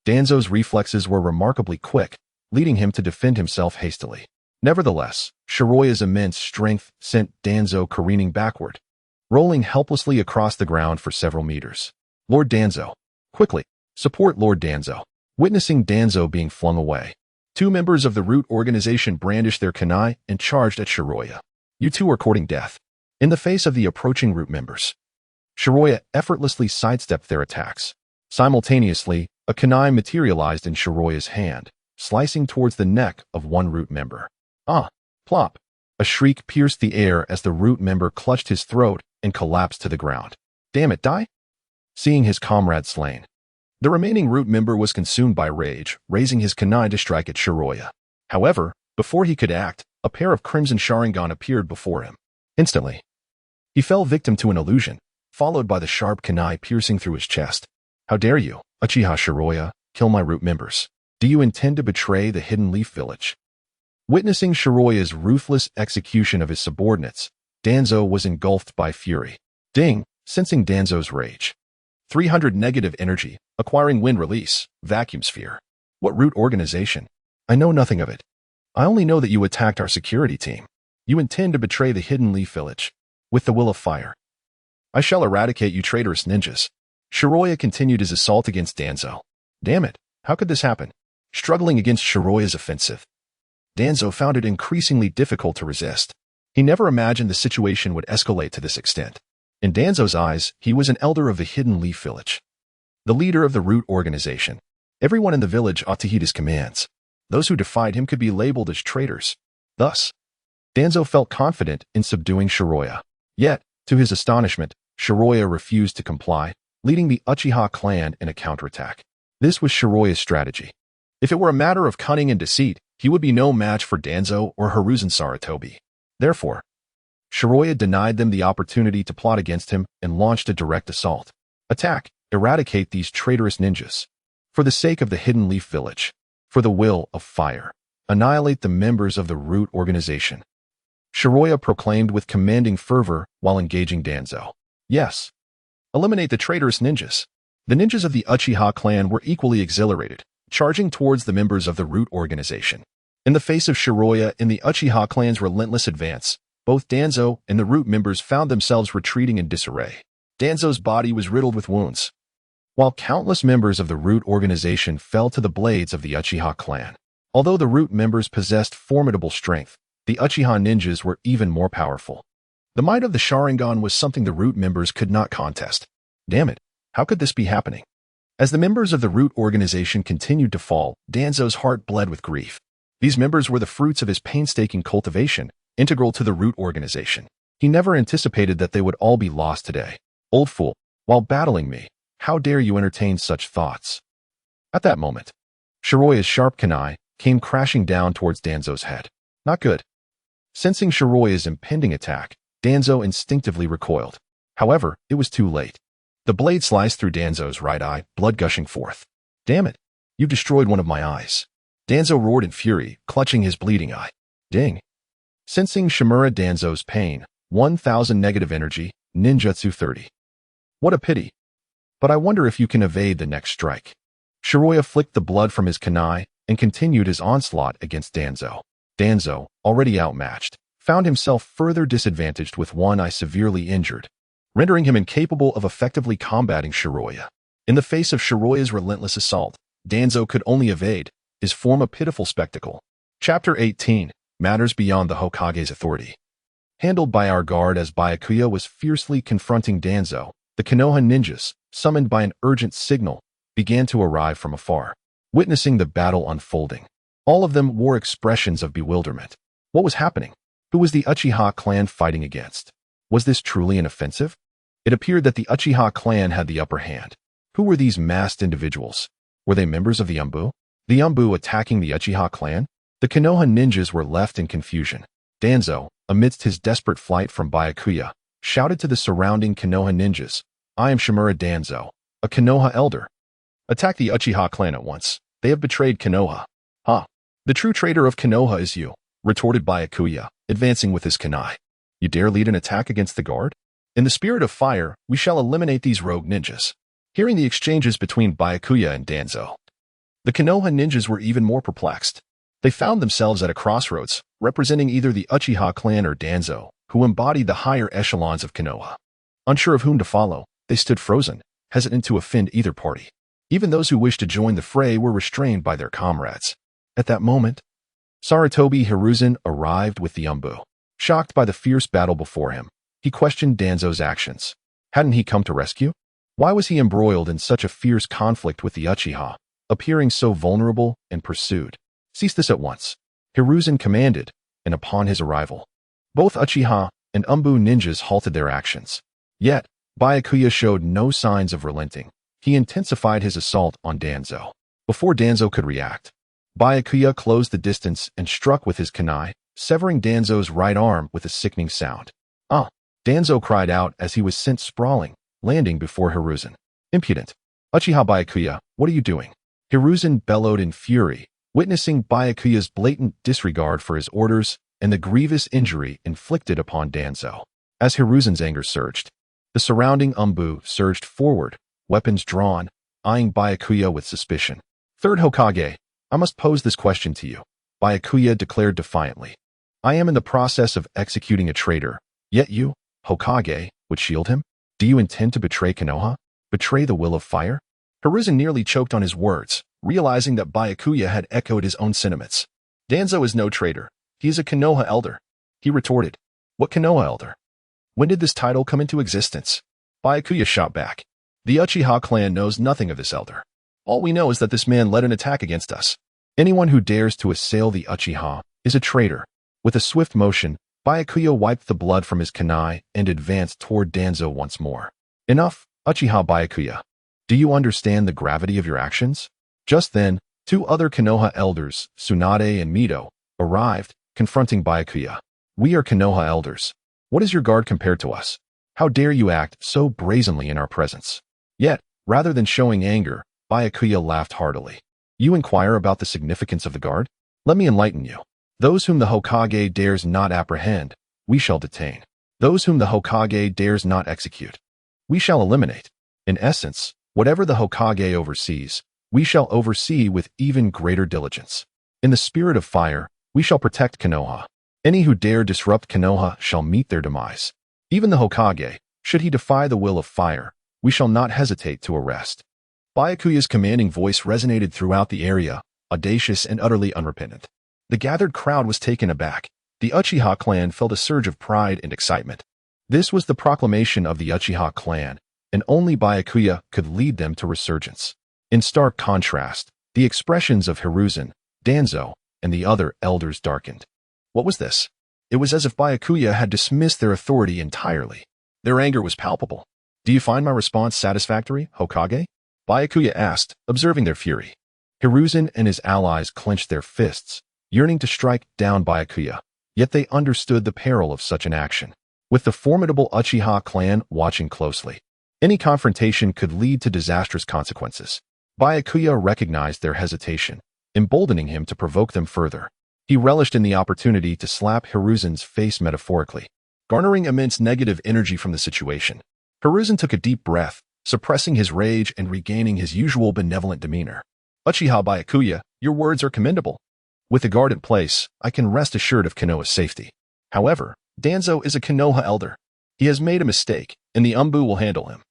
Danzo's reflexes were remarkably quick, leading him to defend himself hastily. Nevertheless, Shimura's immense strength sent Danzo careening backward, rolling helplessly across the ground for several meters. Lord Danzo. Quickly, support Lord Danzo. Witnessing Danzo being flung away, 2 members of the Root organization brandished their kunai and charged at Shimura. You two are courting death. In the face of the approaching Root members, Shimura effortlessly sidestepped their attacks. Simultaneously, a kunai materialized in Shimura's hand, slicing towards the neck of one Root member. Ah! Plop! A shriek pierced the air as the Root member clutched his throat and collapsed to the ground. Damn it, die! Seeing his comrade slain, the remaining Root member was consumed by rage, raising his kunai to strike at Shimura. However, before he could act, a pair of crimson Sharingan appeared before him. Instantly, he fell victim to an illusion, followed by the sharp kunai piercing through his chest. How dare you, Uchiha Shimura, kill my Root members? Do you intend to betray the Hidden Leaf Village? Witnessing Shimura's ruthless execution of his subordinates, Danzo was engulfed by fury. Ding! Sensing Danzo's rage. 300 negative energy, acquiring wind release, vacuum sphere. What Root organization? I know nothing of it. I only know that you attacked our security team. You intend to betray the Hidden Leaf Village. With the will of fire, I shall eradicate you traitorous ninjas. Shimura continued his assault against Danzo. Damn it, how could this happen? Struggling against Shimura's offensive, Danzo found it increasingly difficult to resist. He never imagined the situation would escalate to this extent. In Danzo's eyes, he was an elder of the Hidden Leaf Village, the leader of the Root organization. Everyone in the village ought to heed his commands. Those who defied him could be labeled as traitors. Thus, Danzo felt confident in subduing Shimura. Yet, to his astonishment, Shimura refused to comply, leading the Uchiha clan in a counterattack. This was Shimura's strategy. If it were a matter of cunning and deceit, he would be no match for Danzo or Hiruzen Sarutobi. Therefore, Shimura denied them the opportunity to plot against him and launched a direct assault. Attack, eradicate these traitorous ninjas. For the sake of the Hidden Leaf Village, for the will of fire, annihilate the members of the Root organization. Shimura proclaimed with commanding fervor while engaging Danzo. Yes. Eliminate the traitorous ninjas. The ninjas of the Uchiha clan were equally exhilarated, charging towards the members of the Root organization. In the face of Shimura and the Uchiha clan's relentless advance, both Danzo and the Root members found themselves retreating in disarray. Danzo's body was riddled with wounds. while countless members of the Root organization fell to the blades of the Uchiha clan. Although the Root members possessed formidable strength, the Uchiha ninjas were even more powerful. The might of the Sharingan was something the Root members could not contest. Damn it, how could this be happening? As the members of the Root organization continued to fall, Danzo's heart bled with grief. These members were the fruits of his painstaking cultivation, integral to the Root organization. He never anticipated that they would all be lost today. Old fool, while battling me, how dare you entertain such thoughts? At that moment, Shiroya's sharp kunai came crashing down towards Danzo's head. Not good. Sensing Shiroya's impending attack, Danzo instinctively recoiled. However, it was too late. The blade sliced through Danzo's right eye, blood gushing forth. Damn it, you've destroyed one of my eyes. Danzo roared in fury, clutching his bleeding eye. Ding. Sensing Shimura Danzo's pain, 1000 negative energy, ninjutsu 30. What a pity. But I wonder if you can evade the next strike. Shiroya flicked the blood from his kunai and continued his onslaught against Danzo. Danzo, already outmatched, found himself further disadvantaged with one eye severely injured, rendering him incapable of effectively combating Shiroya. In the face of Shiroya's relentless assault, Danzo could only evade, his form a pitiful spectacle. Chapter 18, Matters Beyond the Hokage's Authority. Handled by our guard as Byakuya was fiercely confronting Danzo, the Konoha ninjas, summoned by an urgent signal, began to arrive from afar, witnessing the battle unfolding. All of them wore expressions of bewilderment. What was happening? Who was the Uchiha clan fighting against? Was this truly an offensive? It appeared that the Uchiha clan had the upper hand. Who were these masked individuals? Were they members of the Umbu? The Umbu attacking the Uchiha clan? The Konoha ninjas were left in confusion. Danzo, amidst his desperate flight from Byakuya, shouted to the surrounding Konoha ninjas, I am Shimura Danzo, a Konoha elder. Attack the Uchiha clan at once. They have betrayed Konoha. Huh. The true traitor of Konoha is you, retorted Byakuya, advancing with his kunai. You dare lead an attack against the guard? In the spirit of fire, we shall eliminate these rogue ninjas. Hearing the exchanges between Byakuya and Danzo, the Konoha ninjas were even more perplexed. They found themselves at a crossroads, representing either the Uchiha clan or Danzo, who embodied the higher echelons of Konoha. Unsure of whom to follow, they stood frozen, hesitant to offend either party. Even those who wished to join the fray were restrained by their comrades. At that moment, Sarutobi Hiruzen arrived with the Umbu. Shocked by the fierce battle before him, he questioned Danzo's actions. Hadn't he come to rescue? Why was he embroiled in such a fierce conflict with the Uchiha, appearing so vulnerable and pursued? Cease this at once, Hiruzen commanded, and upon his arrival, both Uchiha and Umbu ninjas halted their actions. Yet, Byakuya showed no signs of relenting. He intensified his assault on Danzo. Before Danzo could react, Byakuya closed the distance and struck with his kunai, severing Danzo's right arm with a sickening sound. Ah! Danzo cried out as he was sent sprawling, landing before Hiruzen. Impudent! Uchiha Byakuya, what are you doing? Hiruzen bellowed in fury, witnessing Byakuya's blatant disregard for his orders and the grievous injury inflicted upon Danzo. As Hiruzen's anger surged, the surrounding Umbu surged forward, weapons drawn, eyeing Byakuya with suspicion. Third Hokage, I must pose this question to you, Byakuya declared defiantly. I am in the process of executing a traitor, yet you, Hokage, would shield him? Do you intend to betray Konoha? Betray the will of fire? Hiruzen nearly choked on his words, realizing that Byakuya had echoed his own sentiments. Danzo is no traitor. He is a Konoha elder. He retorted. What Konoha elder? When did this title come into existence? Byakuya shot back. The Uchiha clan knows nothing of this elder. All we know is that this man led an attack against us. Anyone who dares to assail the Uchiha is a traitor. With a swift motion, Byakuya wiped the blood from his kunai and advanced toward Danzo once more. Enough, Uchiha Byakuya. Do you understand the gravity of your actions? Just then, two other Konoha elders, Tsunade and Mito, arrived, confronting Byakuya. We are Konoha elders. What is your guard compared to us? How dare you act so brazenly in our presence? Yet, rather than showing anger, Byakuya laughed heartily. You inquire about the significance of the guard? Let me enlighten you. Those whom the Hokage dares not apprehend, we shall detain. Those whom the Hokage dares not execute, we shall eliminate. In essence, whatever the Hokage oversees, we shall oversee with even greater diligence. In the spirit of fire, we shall protect Konoha. Any who dare disrupt Konoha shall meet their demise. Even the Hokage, should he defy the will of fire, we shall not hesitate to arrest. Byakuya's commanding voice resonated throughout the area, audacious and utterly unrepentant. The gathered crowd was taken aback. The Uchiha clan felt a surge of pride and excitement. This was the proclamation of the Uchiha clan, and only Byakuya could lead them to resurgence. In stark contrast, the expressions of Hiruzen, Danzo, and the other elders darkened. What was this? It was as if Byakuya had dismissed their authority entirely. Their anger was palpable. Do you find my response satisfactory, Hokage? Byakuya asked, observing their fury. Hiruzen and his allies clenched their fists, yearning to strike down Byakuya, yet they understood the peril of such an action. With the formidable Uchiha clan watching closely, any confrontation could lead to disastrous consequences. Byakuya recognized their hesitation, emboldening him to provoke them further. He relished in the opportunity to slap Hiruzen's face metaphorically, garnering immense negative energy from the situation. Hiruzen took a deep breath, suppressing his rage and regaining his usual benevolent demeanor. Uchiha Byakuya, your words are commendable. With the guard in place, I can rest assured of Konoha's safety. However, Danzo is a Konoha elder. He has made a mistake, and the Umbu will handle him.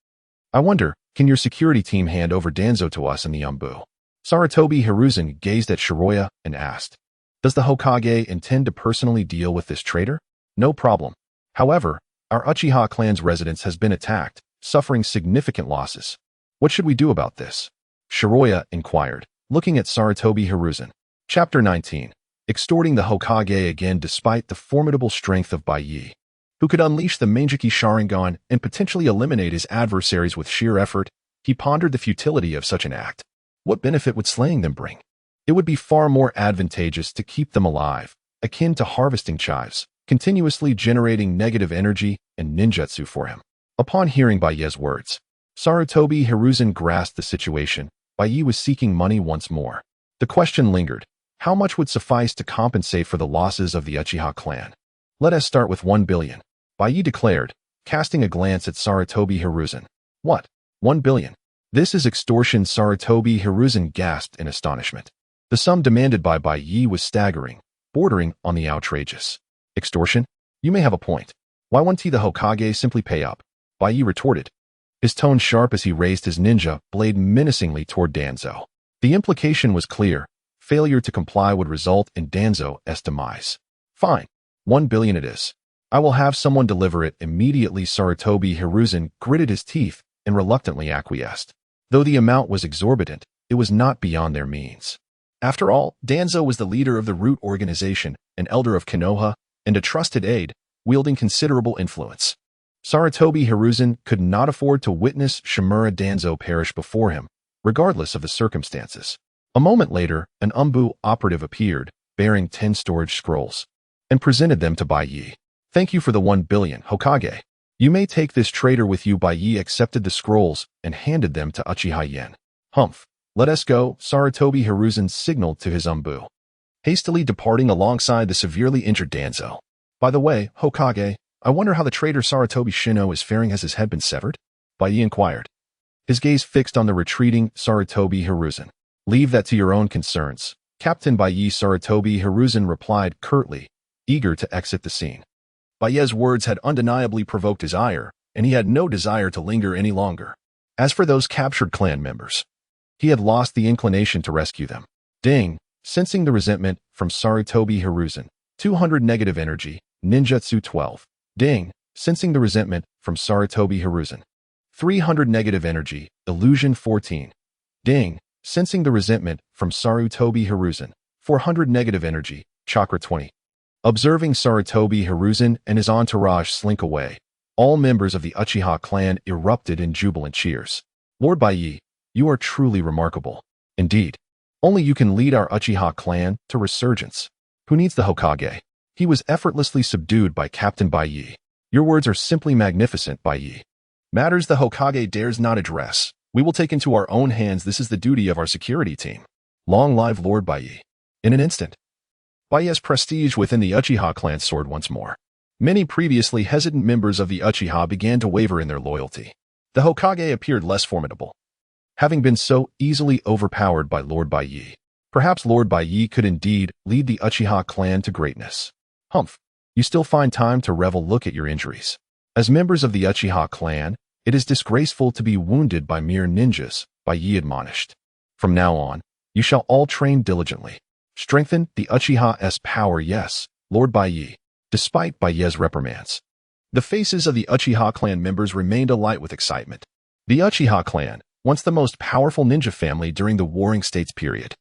I wonder, can your security team hand over Danzo to us and the Umbu? Sarutobi Hiruzen gazed at Shiroya and asked, does the Hokage intend to personally deal with this traitor? No problem. However, our Uchiha clan's residence has been attacked, suffering significant losses. What should we do about this? Shiroya inquired, looking at Sarutobi Hiruzen. Chapter 19. Extorting the Hokage again despite the formidable strength of Baiye, who could unleash the Manjiki Sharingan and potentially eliminate his adversaries with sheer effort, he pondered the futility of such an act. What benefit would slaying them bring? It would be far more advantageous to keep them alive, akin to harvesting chives, continuously generating negative energy and ninjutsu for him. Upon hearing Baiye's words, Sarutobi Hiruzen grasped the situation. Baiye was seeking money once more. The question lingered. How much would suffice to compensate for the losses of the Uchiha clan? Let us start with 1 billion. Baiye declared, casting a glance at Sarutobi Hiruzen. What? 1 billion? This is extortion. Sarutobi Hiruzen gasped in astonishment. The sum demanded by Baiye was staggering, bordering on the outrageous. Extortion? You may have a point. Why won't the Hokage simply pay up? Baiye retorted, his tone sharp as he raised his ninja blade menacingly toward Danzo. The implication was clear. Failure to comply would result in Danzo's demise. Fine. 1 billion it is. I will have someone deliver it immediately. Sarutobi Hiruzen gritted his teeth and reluctantly acquiesced. Though the amount was exorbitant, it was not beyond their means. After all, Danzo was the leader of the Root organization, an elder of Konoha, and a trusted aide, wielding considerable influence. Sarutobi Hiruzen could not afford to witness Shimura Danzo perish before him, regardless of the circumstances. A moment later, an Umbu operative appeared, bearing 10 storage scrolls, and presented them to Baiye. Thank you for the 1 billion, Hokage. You may take this traitor with you. Baiye accepted the scrolls and handed them to Uchiha Yen. Humph. Let us go, Sarutobi Hiruzen signaled to his Umbu, hastily departing alongside the severely injured Danzo. By the way, Hokage, I wonder how the traitor Sarutobi Shino is faring. Has his head been severed? Baiye inquired, his gaze fixed on the retreating Sarutobi Hiruzen. Leave that to your own concerns, Captain Baiye. Sarutobi Hiruzen replied curtly, eager to exit the scene. Baiye's words had undeniably provoked his ire, and he had no desire to linger any longer. As for those captured clan members, he had lost the inclination to rescue them. Ding! Sensing the resentment from Sarutobi Hiruzen, 200 negative energy, ninjutsu 12. Ding! Sensing the resentment from Sarutobi Hiruzen, 300 negative energy, illusion 14. Ding! Sensing the resentment from Sarutobi Hiruzen, 400 negative energy, chakra 20. Observing Sarutobi Hiruzen and his entourage slink away, all members of the Uchiha clan erupted in jubilant cheers. Lord Baiye, you are truly remarkable. Indeed, only you can lead our Uchiha clan to resurgence. Who needs the Hokage? He was effortlessly subdued by Captain Baiye. Your words are simply magnificent, Baiye. Matters the Hokage dares not address, we will take into our own hands. This is the duty of our security team. Long live Lord Baiye. In an instant, Baiye's prestige within the Uchiha clan soared once more. Many previously hesitant members of the Uchiha began to waver in their loyalty. The Hokage appeared less formidable, having been so easily overpowered by Lord Baiye. Perhaps Lord Baiye could indeed lead the Uchiha clan to greatness. Humph, you still find time to revel. Look at your injuries. As members of the Uchiha clan, it is disgraceful to be wounded by mere ninjas, Baiye admonished. From now on, you shall all train diligently. Strengthen the Uchiha's power, yes, Lord Baiye. Despite Baiye's reprimands, the faces of the Uchiha clan members remained alight with excitement. The Uchiha clan, once the most powerful ninja family during the Warring States period,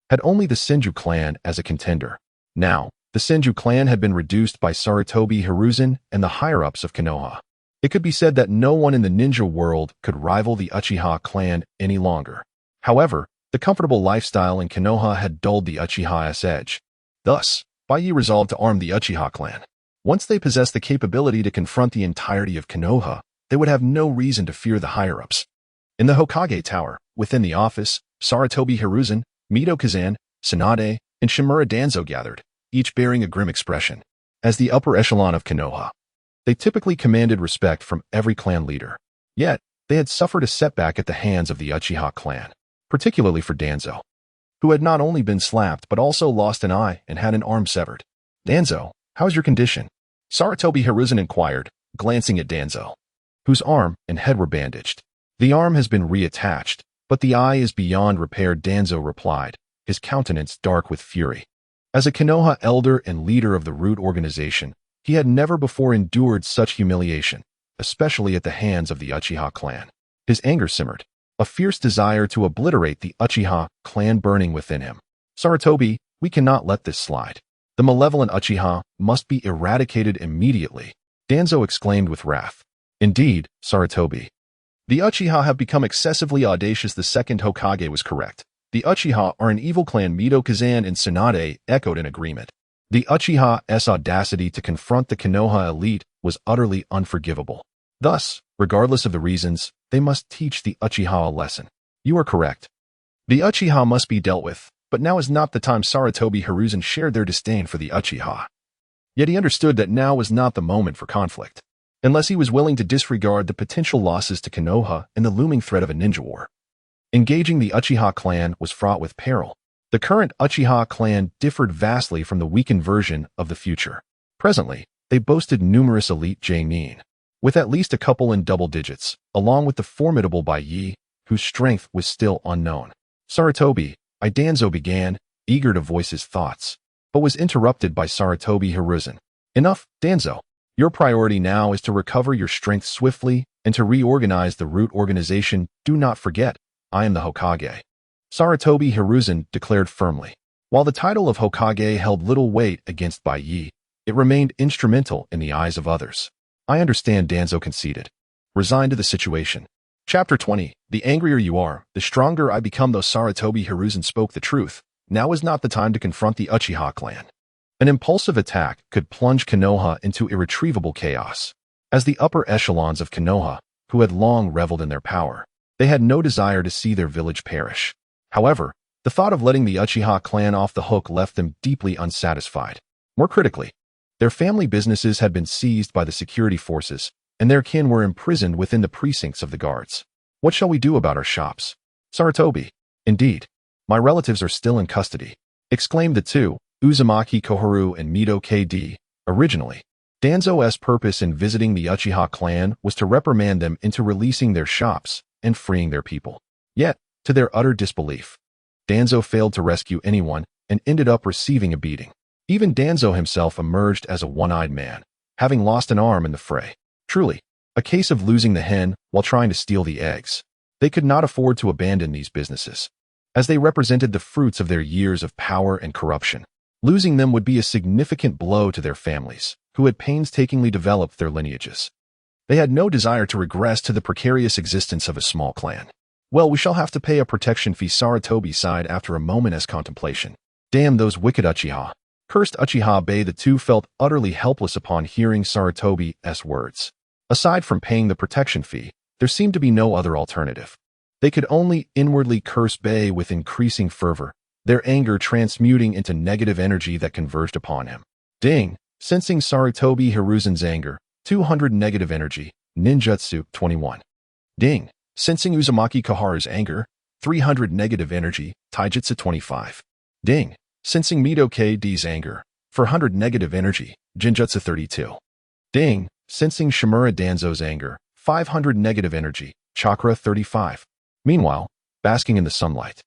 had only the Shinji clan as a contender. Now, the Shinji clan had been reduced by Sarutobi Hiruzen and the higher-ups of Konoha. It could be said that no one in the ninja world could rival the Uchiha clan any longer. However, the comfortable lifestyle in Konoha had dulled the Uchiha's edge. Thus, Baiye resolved to arm the Uchiha clan. Once they possessed the capability to confront the entirety of Konoha, they would have no reason to fear the higher-ups. In the Hokage Tower, within the office, Sarutobi Hiruzen, Mito Kazan, Tsunade, and Shimura Danzo gathered, each bearing a grim expression. As the upper echelon of Konoha, they typically commanded respect from every clan leader. Yet, they had suffered a setback at the hands of the Uchiha clan, particularly for Danzo, who had not only been slapped but also lost an eye and had an arm severed. Danzo, how is your condition? Sarutobi Hiruzen inquired, glancing at Danzo, whose arm and head were bandaged. The arm has been reattached, but the eye is beyond repair, Danzo replied, his countenance dark with fury. As a Konoha elder and leader of the Root organization, he had never before endured such humiliation, especially at the hands of the Uchiha clan. His anger simmered, a fierce desire to obliterate the Uchiha clan burning within him. Sarutobi, we cannot let this slide. The malevolent Uchiha must be eradicated immediately, Danzo exclaimed with wrath. Indeed, Sarutobi. The Uchiha have become excessively audacious. The second Hokage was correct. The Uchiha are an evil clan. Mito Kazan and Tsunade echoed in agreement. The Uchiha's audacity to confront the Konoha elite was utterly unforgivable. Thus, regardless of the reasons, they must teach the Uchiha a lesson. You are correct. The Uchiha must be dealt with, but now is not the time. Sarutobi Hiruzen shared their disdain for the Uchiha. Yet he understood that now was not the moment for conflict, unless he was willing to disregard the potential losses to Konoha and the looming threat of a ninja war. Engaging the Uchiha clan was fraught with peril. The current Uchiha clan differed vastly from the weakened version of the future. Presently, they boasted numerous elite genin, with at least a couple in double digits, along with the formidable Baiye, whose strength was still unknown. Sarutobi, Danzo began, eager to voice his thoughts, but was interrupted by Sarutobi Hiruzen. Enough, Danzo. Your priority now is to recover your strength swiftly and to reorganize the Root organization. Do not forget, I am the Hokage. Sarutobi Hiruzen declared firmly. While the title of Hokage held little weight against Baiye, it remained instrumental in the eyes of others. I understand, Danzo conceded, resigned to the situation. Chapter 20. The angrier you are, the stronger I become. Though Sarutobi Hiruzen spoke the truth, now is not the time to confront the Uchiha clan. An impulsive attack could plunge Konoha into irretrievable chaos. As the upper echelons of Konoha, who had long reveled in their power, they had no desire to see their village perish. However, the thought of letting the Uchiha clan off the hook left them deeply unsatisfied. More critically, their family businesses had been seized by the security forces, and their kin were imprisoned within the precincts of the guards. What shall we do about our shops? Sarutobi. Indeed, my relatives are still in custody, exclaimed the two, Uzumaki Koharu and Mito KD. Originally, Danzo's purpose in visiting the Uchiha clan was to reprimand them into releasing their shops and freeing their people. Yet, to their utter disbelief, Danzo failed to rescue anyone and ended up receiving a beating. Even Danzo himself emerged as a one-eyed man, having lost an arm in the fray. Truly, a case of losing the hen while trying to steal the eggs. They could not afford to abandon these businesses, as they represented the fruits of their years of power and corruption. Losing them would be a significant blow to their families, who had painstakingly developed their lineages. They had no desire to regress to the precarious existence of a small clan. Well, we shall have to pay a protection fee, Sarutobi sighed after a moment's contemplation. Damn those wicked Uchiha. Cursed Uchiha Baiye. The two felt utterly helpless upon hearing Sarutobi's words. Aside from paying the protection fee, there seemed to be no other alternative. They could only inwardly curse Baiye with increasing fervor, their anger transmuting into negative energy that converged upon him. Ding! Sensing Sarutobi Hiruzen's anger, 200 negative energy, ninjutsu, 21. Ding! Sensing Uzumaki Koharu's anger, 300 negative energy, taijutsu, 25. Ding! Sensing Mito KD's anger, 400 negative energy, genjutsu, 32. Ding! Sensing Shimura Danzo's anger, 500 negative energy, chakra, 35. Meanwhile, basking in the sunlight.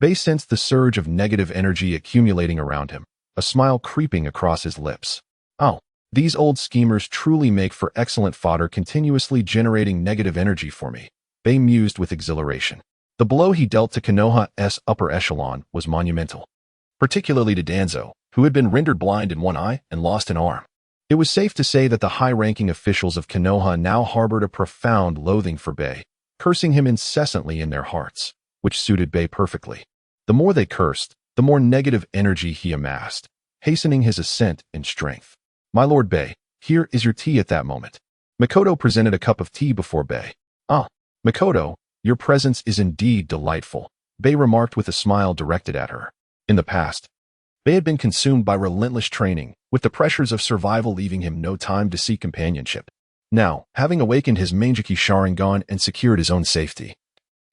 Bei sensed the surge of negative energy accumulating around him, a smile creeping across his lips. Oh, these old schemers truly make for excellent fodder, continuously generating negative energy for me, Bei mused with exhilaration. The blow he dealt to Konoha's upper echelon was monumental, particularly to Danzo, who had been rendered blind in one eye and lost an arm. It was safe to say that the high-ranking officials of Konoha now harbored a profound loathing for Bei, cursing him incessantly in their hearts, which suited Bei perfectly. The more they cursed, the more negative energy he amassed, hastening his ascent in strength. My lord Bei, here is your tea. At that moment, Mikoto presented a cup of tea before Bei. Ah, Mikoto, your presence is indeed delightful, Bei remarked with a smile directed at her. In the past, Bei had been consumed by relentless training, with the pressures of survival leaving him no time to seek companionship. Now, having awakened his Mangeki Sharingan and secured his own safety,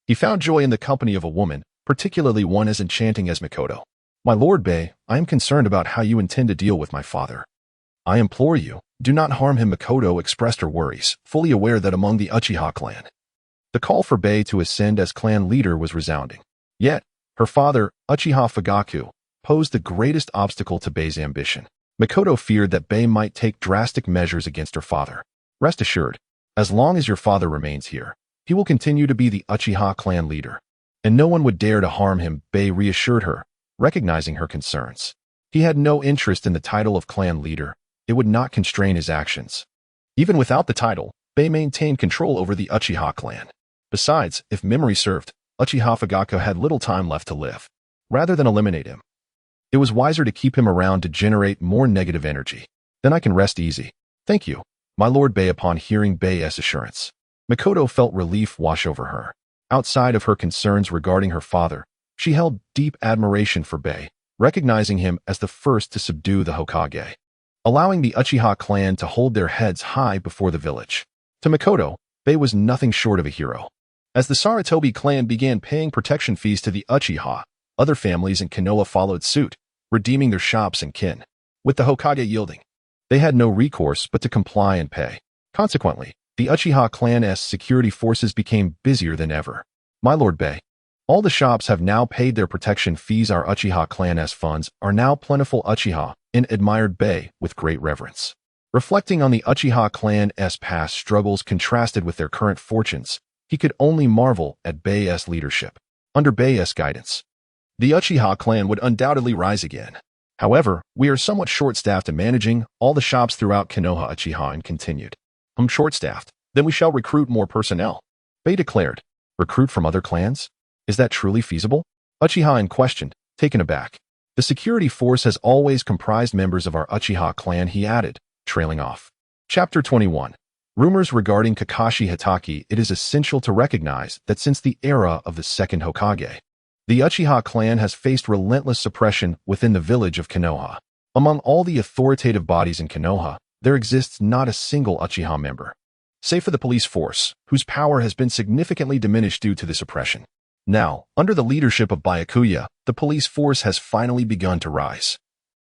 he found joy in the company of a woman, particularly one as enchanting as Mikoto. My lord Bei, I am concerned about how you intend to deal with my father. I implore you, do not harm him. Mikoto expressed her worries, fully aware that among the Uchiha clan, the call for Bei to ascend as clan leader was resounding. Yet, her father, Uchiha Fugaku, posed the greatest obstacle to Bei's ambition. Mikoto feared that Bei might take drastic measures against her father. Rest assured, as long as your father remains here, he will continue to be the Uchiha clan leader, and no one would dare to harm him, Bei reassured her, recognizing her concerns. He had no interest in the title of clan leader. It would not constrain his actions. Even without the title, Bei maintained control over the Uchiha clan. Besides, if memory served, Uchiha Fugaku had little time left to live. Rather than eliminate him, it was wiser to keep him around to generate more negative energy. Then I can rest easy. Thank you, my lord Bei. Upon hearing Bei's assurance, Mikoto felt relief wash over her. Outside of her concerns regarding her father, she held deep admiration for Bei, recognizing him as the first to subdue the Hokage, allowing the Uchiha clan to hold their heads high before the village. To Mikoto, Bei was nothing short of a hero. As the Sarutobi clan began paying protection fees to the Uchiha, other families in Konoha followed suit, redeeming their shops and kin. With the Hokage yielding, they had no recourse but to comply and pay. Consequently, the Uchiha clan's security forces became busier than ever. My lord Bei, all the shops have now paid their protection fees. Our Uchiha clan's funds are now plentiful. Uchiha admired Bei with great reverence. Reflecting on the Uchiha clan's past struggles contrasted with their current fortunes, he could only marvel at Bei's leadership. Under Bei's guidance, the Uchiha clan would undoubtedly rise again. However, we are somewhat short-staffed in managing all the shops throughout Konoha. Uchiha and continued. Short-staffed? Then we shall recruit more personnel, Bei declared. Recruit from other clans? Is that truly feasible? Uchiha questioned, taken aback. The security force has always comprised members of our Uchiha clan, he added, trailing off. Chapter 21. Rumors regarding Kakashi Hatake. It is essential to recognize that since the era of the second Hokage, the Uchiha clan has faced relentless suppression within the village of Konoha. Among all the authoritative bodies in Konoha, there exists not a single Uchiha member, save for the police force, whose power has been significantly diminished due to this oppression. Now, under the leadership of Byakuya, the police force has finally begun to rise.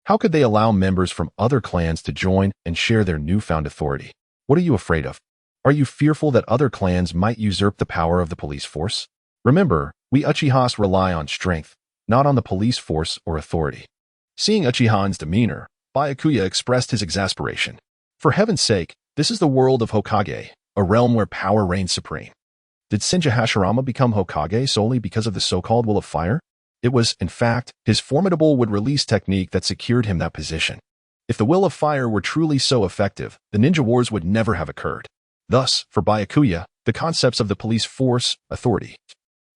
How could they allow members from other clans to join and share their newfound authority? What are you afraid of? Are you fearful that other clans might usurp the power of the police force? Remember, we Uchihas rely on strength, not on the police force or authority. Seeing Uchihan's demeanor, Byakuya expressed his exasperation. For heaven's sake, this is the world of Hokage, a realm where power reigns supreme. Did Shinji Hashirama become Hokage solely because of the so-called Will of Fire? It was, in fact, his formidable would-release technique that secured him that position. If the Will of Fire were truly so effective, the ninja wars would never have occurred. Thus, for Byakuya, the concepts of the police force, authority,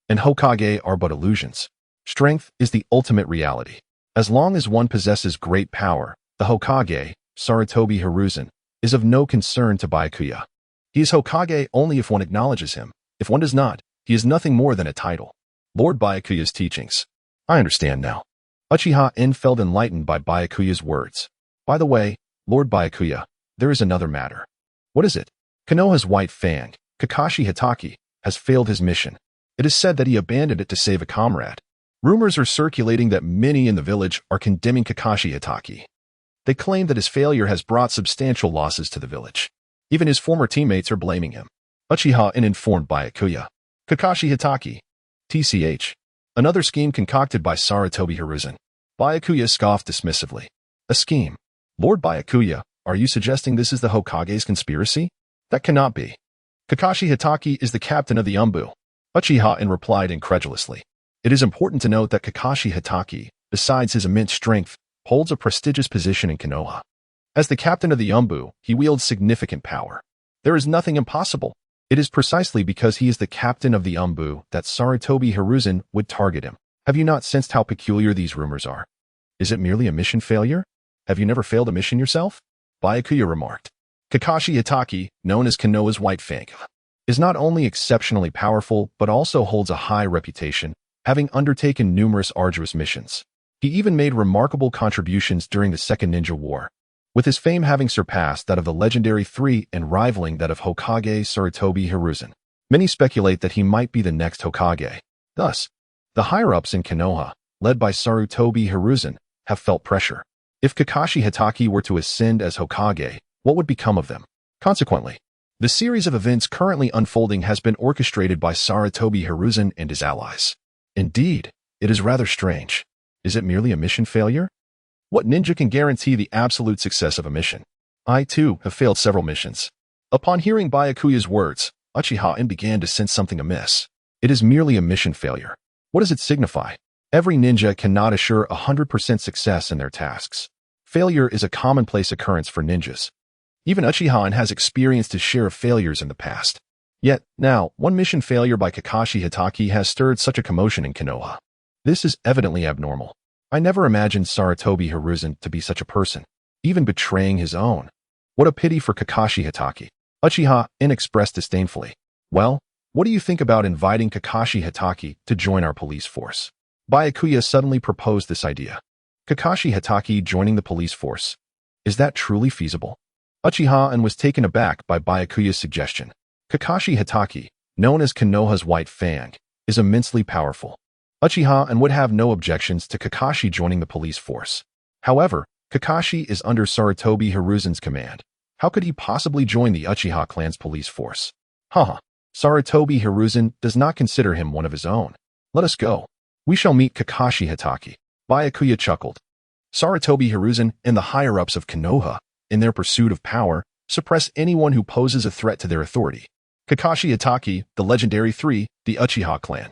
and Hokage are but illusions. Strength is the ultimate reality. As long as one possesses great power, the Hokage, Sarutobi Hiruzen, is of no concern to Byakuya. He is Hokage only if one acknowledges him. If one does not, he is nothing more than a title. Lord Byakuya's teachings. I understand now. Uchiha felt enlightened by Byakuya's words. By the way, Lord Byakuya, there is another matter. What is it? Konoha's White Fang, Kakashi Hatake, has failed his mission. It is said that he abandoned it to save a comrade. Rumors are circulating that many in the village are condemning Kakashi Hatake. They claim that his failure has brought substantial losses to the village. Even his former teammates are blaming him. Uchiha informed Byakuya. Kakashi Hatake, TCH. Another scheme concocted by Sarutobi Hiruzen. Byakuya scoffed dismissively. A scheme? Lord Byakuya, are you suggesting this is the Hokage's conspiracy? That cannot be. Kakashi Hitaki is the captain of the Umbu. Uchiha replied incredulously. It is important to note that Kakashi Hitaki, besides his immense strength, holds a prestigious position in Konoha. As the captain of the Umbu, he wields significant power. There is nothing impossible. It is precisely because he is the captain of the Umbu that Sarutobi Hiruzen would target him. Have you not sensed how peculiar these rumors are? Is it merely a mission failure? Have you never failed a mission yourself? Byakuya remarked. Kakashi Hitaki, known as Konoha's White Fang, is not only exceptionally powerful but also holds a high reputation, having undertaken numerous arduous missions. He even made remarkable contributions during the Second Ninja War, with his fame having surpassed that of the legendary Three and rivaling that of Hokage Sarutobi Hiruzen. Many speculate that he might be the next Hokage. Thus, the higher-ups in Konoha, led by Sarutobi Hiruzen, have felt pressure. If Kakashi Hitaki were to ascend as Hokage, what would become of them? Consequently, the series of events currently unfolding has been orchestrated by Sarutobi Hiruzen and his allies. Indeed, it is rather strange. Is it merely a mission failure? What ninja can guarantee the absolute success of a mission? I, too, have failed several missions. Upon hearing Byakuya's words, Uchiha began to sense something amiss. It is merely a mission failure. What does it signify? Every ninja cannot assure 100% success in their tasks. Failure is a commonplace occurrence for ninjas. Even Uchiha has experienced his share of failures in the past. Yet, now, one mission failure by Kakashi Hitaki has stirred such a commotion in Konoha. This is evidently abnormal. I never imagined Sarutobi Hiruzen to be such a person, even betraying his own. What a pity for Kakashi Hitaki. Uchiha expressed disdainfully. Well, what do you think about inviting Kakashi Hitaki to join our police force? Byakuya suddenly proposed this idea. Kakashi Hitaki joining the police force. Is that truly feasible? Uchiha was taken aback by Byakuya's suggestion. Kakashi Hitaki, known as Konoha's White Fang, is immensely powerful. Uchiha would have no objections to Kakashi joining the police force. However, Kakashi is under Sarutobi Hiruzen's command. How could he possibly join the Uchiha clan's police force? Sarutobi Hiruzen does not consider him one of his own. Let us go. We shall meet Kakashi Hitaki. Byakuya chuckled. Sarutobi Hiruzen and the higher-ups of Konoha, in their pursuit of power, suppress anyone who poses a threat to their authority. Kakashi Hitaki, the legendary Three, the Uchiha clan.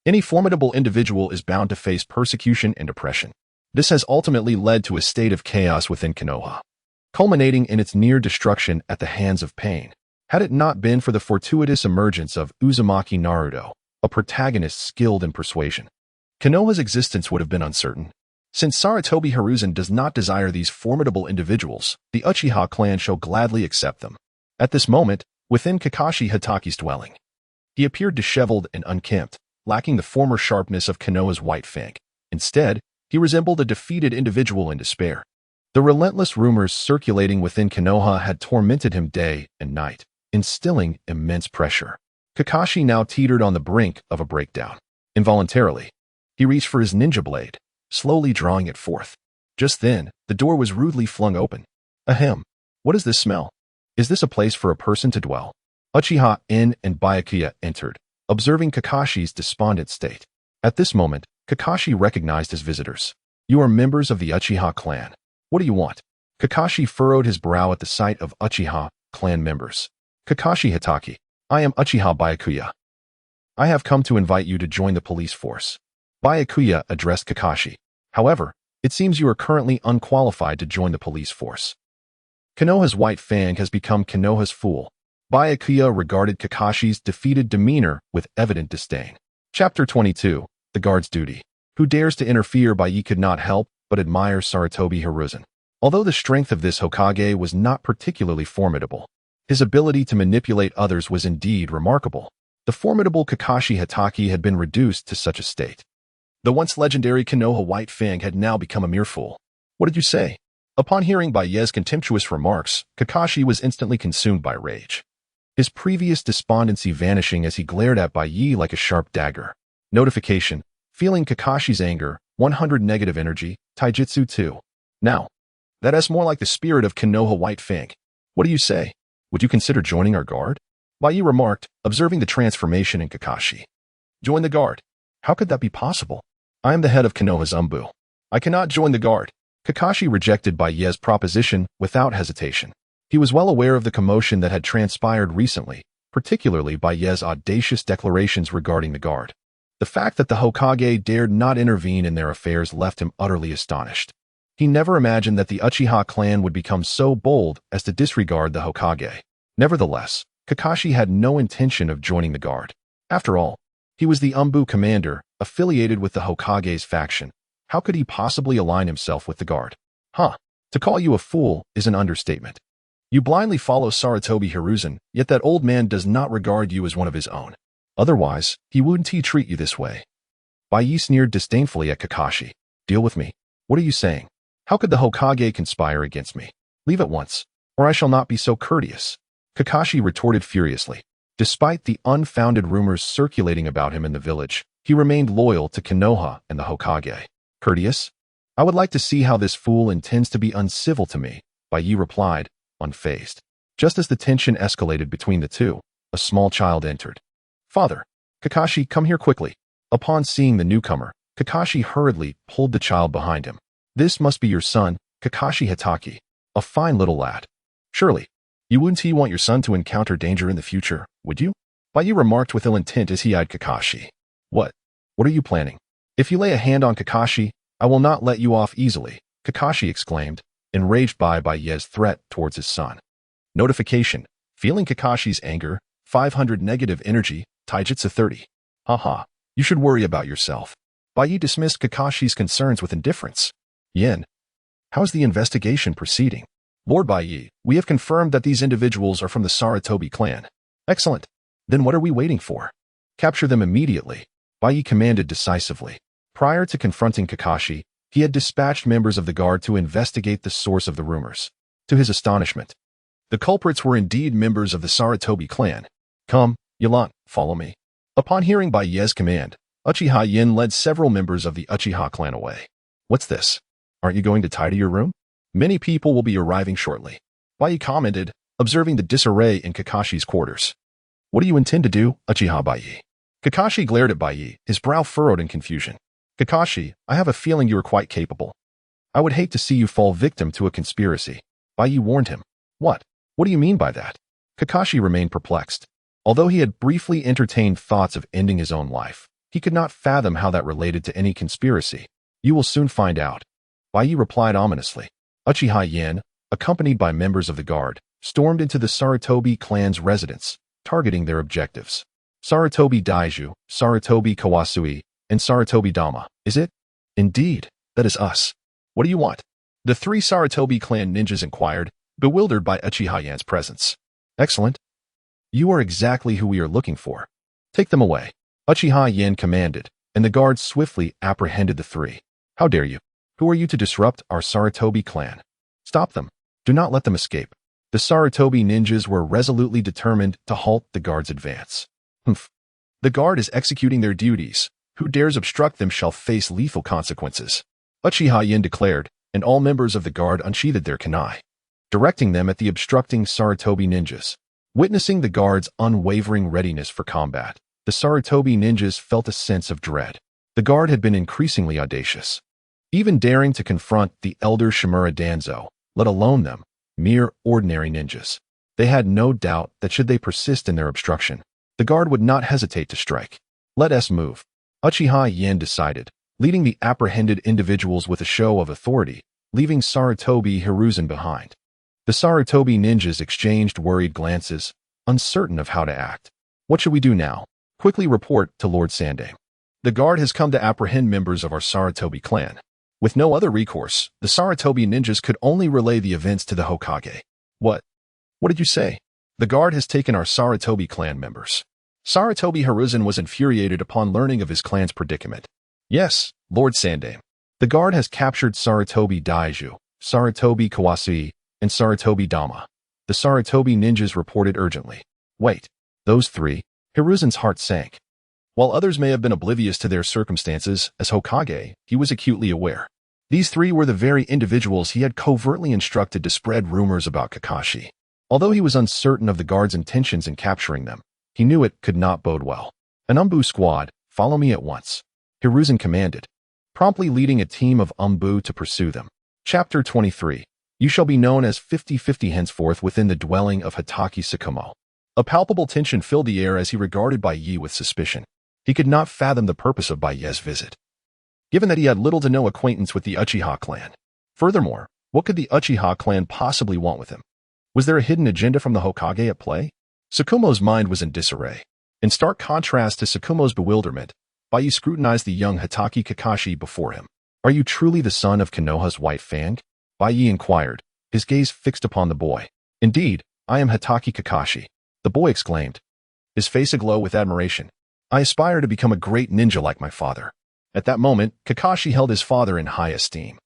Any formidable individual is bound to face persecution and oppression. This has ultimately led to a state of chaos within Konoha, culminating in its near destruction at the hands of Pain. Had it not been for the fortuitous emergence of Uzumaki Naruto, a protagonist skilled in persuasion, Konoha's existence would have been uncertain. Since Sarutobi Hiruzen does not desire these formidable individuals, the Uchiha clan shall gladly accept them. At this moment, within Kakashi Hitaki's dwelling, he appeared disheveled and unkempt, lacking the former sharpness of Konoha's White Fang. Instead, he resembled a defeated individual in despair. The relentless rumors circulating within Konoha had tormented him day and night, instilling immense pressure. Kakashi now teetered on the brink of a breakdown. Involuntarily, he reached for his ninja blade, slowly drawing it forth. Just then, the door was rudely flung open. Ahem. What is this smell? Is this a place for a person to dwell? Uchiha and Byakuya entered, observing Kakashi's despondent state. At this moment, Kakashi recognized his visitors. You are members of the Uchiha clan. What do you want? Kakashi furrowed his brow at the sight of Uchiha clan members. Kakashi Hitaki, I am Uchiha Byakuya. I have come to invite you to join the police force. Byakuya addressed Kakashi. However, it seems you are currently unqualified to join the police force. Konoha's White Fang has become Konoha's fool. Byakuya regarded Kakashi's defeated demeanor with evident disdain. Chapter 22, The Guard's Duty. Who dares to interfere? Baiye could not help but admire Sarutobi Hiruzen. Although the strength of this Hokage was not particularly formidable, his ability to manipulate others was indeed remarkable. The formidable Kakashi Hitaki had been reduced to such a state. The once legendary Konoha White Fang had now become a mere fool. What did you say? Upon hearing Baiye's contemptuous remarks, Kakashi was instantly consumed by rage, his previous despondency vanishing as he glared at Baiye like a sharp dagger. Notification. Feeling Kakashi's anger, 100 negative energy, Taijutsu 2. Now, that is more like the spirit of Konoha White Fang. What do you say? Would you consider joining our guard? Baiye remarked, observing the transformation in Kakashi. Join the guard. How could that be possible? I am the head of Konoha's Umbu. I cannot join the guard. Kakashi rejected Baiye's proposition without hesitation. He was well aware of the commotion that had transpired recently, particularly Baiye's audacious declarations regarding the guard. The fact that the Hokage dared not intervene in their affairs left him utterly astonished. He never imagined that the Uchiha clan would become so bold as to disregard the Hokage. Nevertheless, Kakashi had no intention of joining the guard. After all, he was the Umbu commander, affiliated with the Hokage's faction. How could he possibly align himself with the guard? To call you a fool is an understatement. You blindly follow Sarutobi Hiruzen, yet that old man does not regard you as one of his own. Otherwise, he wouldn't treat you this way. Baiye sneered disdainfully at Kakashi. Deal with me. What are you saying? How could the Hokage conspire against me? Leave at once, or I shall not be so courteous. Kakashi retorted furiously. Despite the unfounded rumors circulating about him in the village, he remained loyal to Konoha and the Hokage. Courteous? I would like to see how this fool intends to be uncivil to me, Baiye replied, unfazed. Just as the tension escalated between the two, a small child entered. Father, Kakashi, come here quickly. Upon seeing the newcomer, Kakashi hurriedly pulled the child behind him. This must be your son, Kakashi Hitaki. A fine little lad. Surely, you wouldn't want your son to encounter danger in the future, would you? Baiye remarked with ill intent as he eyed Kakashi. What are you planning? If you lay a hand on Kakashi, I will not let you off easily, Kakashi exclaimed, enraged by Baiye's threat towards his son. Notification. Feeling Kakashi's anger, 500 negative energy, Taijutsu 30. You should worry about yourself. Baiye dismissed Kakashi's concerns with indifference. Yin. How's the investigation proceeding? Lord Baiye, we have confirmed that these individuals are from the Sarutobi clan. Excellent. Then what are we waiting for? Capture them immediately, Baiye commanded decisively. Prior to confronting Kakashi, he had dispatched members of the guard to investigate the source of the rumors. To his astonishment, the culprits were indeed members of the Sarutobi clan. Come, Yalan, follow me. Upon hearing Baiye's command, Uchiha Yin led several members of the Uchiha clan away. What's this? Aren't you going to tidy your room? Many people will be arriving shortly, Baiye commented, observing the disarray in Kakashi's quarters. What do you intend to do, Uchiha Baiye? Kakashi glared at Baiye, his brow furrowed in confusion. Kakashi, I have a feeling you are quite capable. I would hate to see you fall victim to a conspiracy. Baiye warned him. What do you mean by that? Kakashi remained perplexed. Although he had briefly entertained thoughts of ending his own life, he could not fathom how that related to any conspiracy. You will soon find out. Baiye replied ominously. Uchiha Yin, accompanied by members of the guard, stormed into the Sarutobi clan's residence, targeting their objectives. Sarutobi Daiju, Sarutobi Kawasui, and Sarutobi Dama, is it? Indeed, that is us. What do you want? The three Sarutobi clan ninjas inquired, bewildered by Uchiha Yin's presence. Excellent. You are exactly who we are looking for. Take them away, Uchiha Yin commanded, and the guards swiftly apprehended the three. How dare you? Who are you to disrupt our Sarutobi clan? Stop them. Do not let them escape. The Sarutobi ninjas were resolutely determined to halt the guard's advance. The guard is executing their duties. Who dares obstruct them shall face lethal consequences, Uchiha Yin declared, and all members of the guard unsheathed their kunai, directing them at the obstructing Sarutobi ninjas. Witnessing the guard's unwavering readiness for combat, the Sarutobi ninjas felt a sense of dread. The guard had been increasingly audacious, even daring to confront the elder Shimura Danzo, let alone them, mere ordinary ninjas. They had no doubt that should they persist in their obstruction, the guard would not hesitate to strike. Let us move, Uchiha Yin decided, leading the apprehended individuals with a show of authority, leaving Sarutobi Hiruzen behind. The Sarutobi ninjas exchanged worried glances, uncertain of how to act. What should we do now? Quickly report to Lord Sandame. The guard has come to apprehend members of our Sarutobi clan. With no other recourse, the Sarutobi ninjas could only relay the events to the Hokage. What did you say? The guard has taken our Sarutobi clan members. Sarutobi Hiruzen was infuriated upon learning of his clan's predicament. Yes, Lord Sandame. The guard has captured Sarutobi Daiju, Sarutobi Kawasui, and Sarutobi Dama. The Sarutobi ninjas reported urgently. Wait, those three? Hiruzen's heart sank. While others may have been oblivious to their circumstances, as Hokage, he was acutely aware. These three were the very individuals he had covertly instructed to spread rumors about Kakashi. Although he was uncertain of the guard's intentions in capturing them, he knew it could not bode well. An Umbu squad, follow me at once. Hiruzen commanded, promptly leading a team of Umbu to pursue them. Chapter 23. You shall be known as 50-50 henceforth within the dwelling of Hatake Tsukumo. A palpable tension filled the air as he regarded Baiye with suspicion. He could not fathom the purpose of Baiye's visit, given that he had little to no acquaintance with the Uchiha clan. Furthermore, what could the Uchiha clan possibly want with him? Was there a hidden agenda from the Hokage at play? Tsukumo's mind was in disarray. In stark contrast to Tsukumo's bewilderment, Baiye scrutinized the young Hatake Kakashi before him. Are you truly the son of Konoha's White Fang? Baiye inquired, his gaze fixed upon the boy. Indeed, I am Hatake Kakashi, the boy exclaimed, his face aglow with admiration. I aspire to become a great ninja like my father. At that moment, Kakashi held his father in high esteem.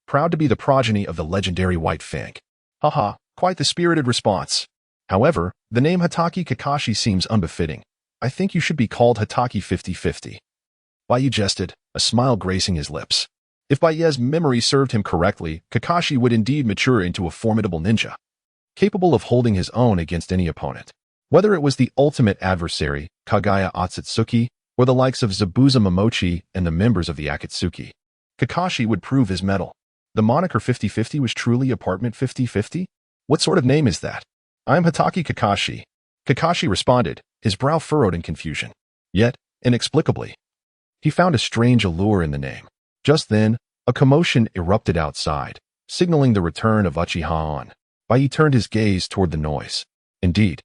Proud to be the progeny of the legendary White Fang. Haha, quite the spirited response. However, the name Hatake Kakashi seems unbefitting. I think you should be called Hatake 50-50. Baiye jested, a smile gracing his lips. If Baiye's memory served him correctly, Kakashi would indeed mature into a formidable ninja, capable of holding his own against any opponent. Whether it was the ultimate adversary, Kagaya Otsutsuki, or the likes of Zabuza Momochi and the members of the Akatsuki, Kakashi would prove his mettle. The moniker 50-50 was truly apartment 50-50? What sort of name is that? I am Hatake Kakashi. Kakashi responded, his brow furrowed in confusion. Yet, inexplicably, he found a strange allure in the name. Just then, a commotion erupted outside, signaling the return of Uchiha. Baiye turned his gaze toward the noise. Indeed,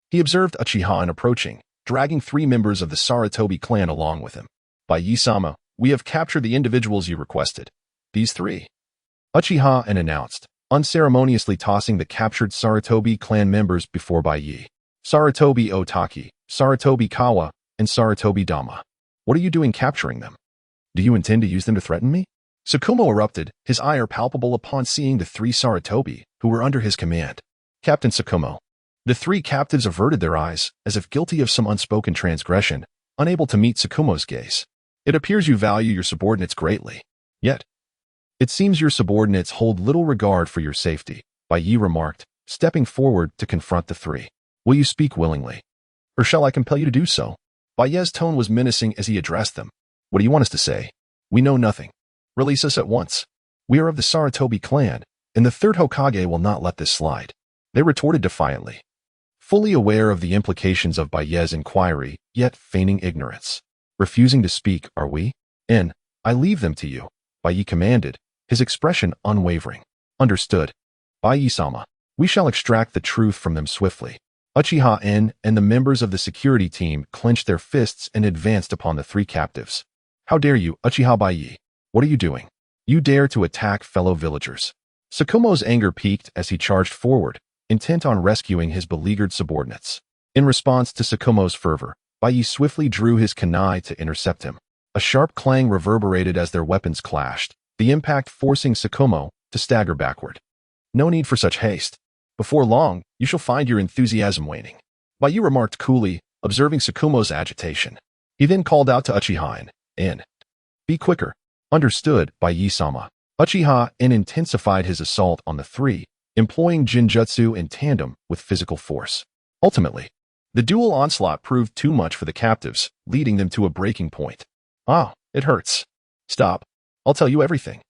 he observed Uchiha approaching, dragging 3 members of the Sarutobi clan along with him. Baiye-sama, we have captured the individuals you requested. These 3. Uchiha announced, unceremoniously tossing the captured Sarutobi clan members before Baiye. Sarutobi Otaki, Sarutobi Kawa, and Sarutobi Dama. What are you doing capturing them? Do you intend to use them to threaten me? Tsukumo erupted, his ire palpable upon seeing the 3 Sarutobi who were under his command. Captain Tsukumo. The 3 captives averted their eyes, as if guilty of some unspoken transgression, unable to meet Tsukumo's gaze. It appears you value your subordinates greatly. Yet, it seems your subordinates hold little regard for your safety, Baiye remarked, stepping forward to confront the 3. Will you speak willingly? Or shall I compel you to do so? Baiye's tone was menacing as he addressed them. What do you want us to say? We know nothing. Release us at once. We are of the Sarutobi clan, and the 3rd Hokage will not let this slide. They retorted defiantly, fully aware of the implications of Baiye's inquiry, yet feigning ignorance. Refusing to speak, are we? I leave them to you, Baiye commanded, his expression unwavering. Understood. Baiye-sama, we shall extract the truth from them swiftly. Uchiha and the members of the security team clenched their fists and advanced upon the 3 captives. How dare you, Uchiha Baiye? What are you doing? You dare to attack fellow villagers. Tsukumo's anger peaked as he charged forward, intent on rescuing his beleaguered subordinates. In response to Tsukumo's fervor, Baiye swiftly drew his kunai to intercept him. A sharp clang reverberated as their weapons clashed, the impact forcing Tsukumo to stagger backward. No need for such haste. Before long, you shall find your enthusiasm waning. Baiye remarked coolly, observing Tsukumo's agitation. He then called out to Uchiha and be quicker. Understood, Baiye-sama. Uchiha intensified his assault on the 3, employing Jinjutsu in tandem with physical force. Ultimately, the dual onslaught proved too much for the captives, leading them to a breaking point. Ah, it hurts. Stop. I'll tell you everything.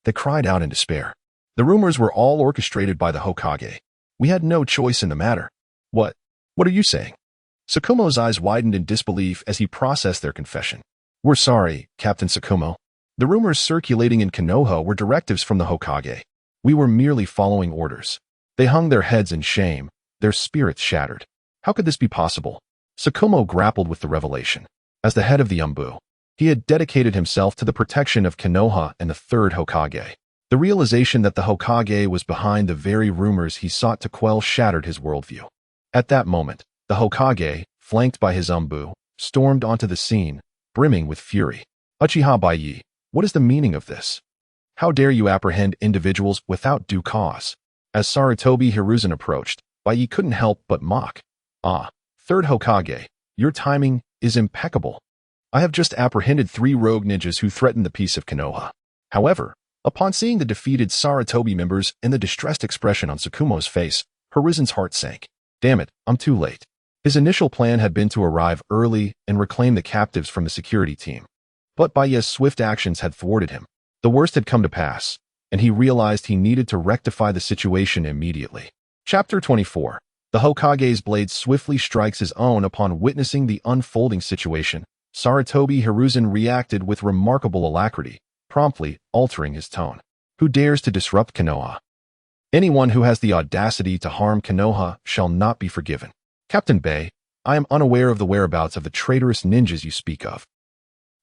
They cried out in despair. The rumors were all orchestrated by the Hokage. We had no choice in the matter. What are you saying? Tsukumo's eyes widened in disbelief as he processed their confession. We're sorry, Captain Tsukumo. The rumors circulating in Konoha were directives from the Hokage. We were merely following orders. They hung their heads in shame, their spirits shattered. How could this be possible? Tsukumo grappled with the revelation. As the head of the Umbu, he had dedicated himself to the protection of Konoha and the 3rd Hokage. The realization that the Hokage was behind the very rumors he sought to quell shattered his worldview. At that moment, the Hokage, flanked by his Umbu, stormed onto the scene, brimming with fury. Uchiha Baiye, what is the meaning of this? How dare you apprehend individuals without due cause? As Sarutobi Hiruzen approached, Baiye couldn't help but mock. Ah, 3rd Hokage, your timing is impeccable. I have just apprehended 3 rogue ninjas who threatened the peace of Konoha. However, upon seeing the defeated Sarutobi members and the distressed expression on Tsukumo's face, Hiruzen's heart sank. Damn it, I'm too late. His initial plan had been to arrive early and reclaim the captives from the security team. But Baiye's swift actions had thwarted him. The worst had come to pass, and he realized he needed to rectify the situation immediately. Chapter 24. The Hokage's blade swiftly strikes his own upon witnessing the unfolding situation. Sarutobi Hiruzen reacted with remarkable alacrity, promptly altering his tone. Who dares to disrupt Konoha? Anyone who has the audacity to harm Konoha shall not be forgiven. Captain Baiye, I am unaware of the whereabouts of the traitorous ninjas you speak of.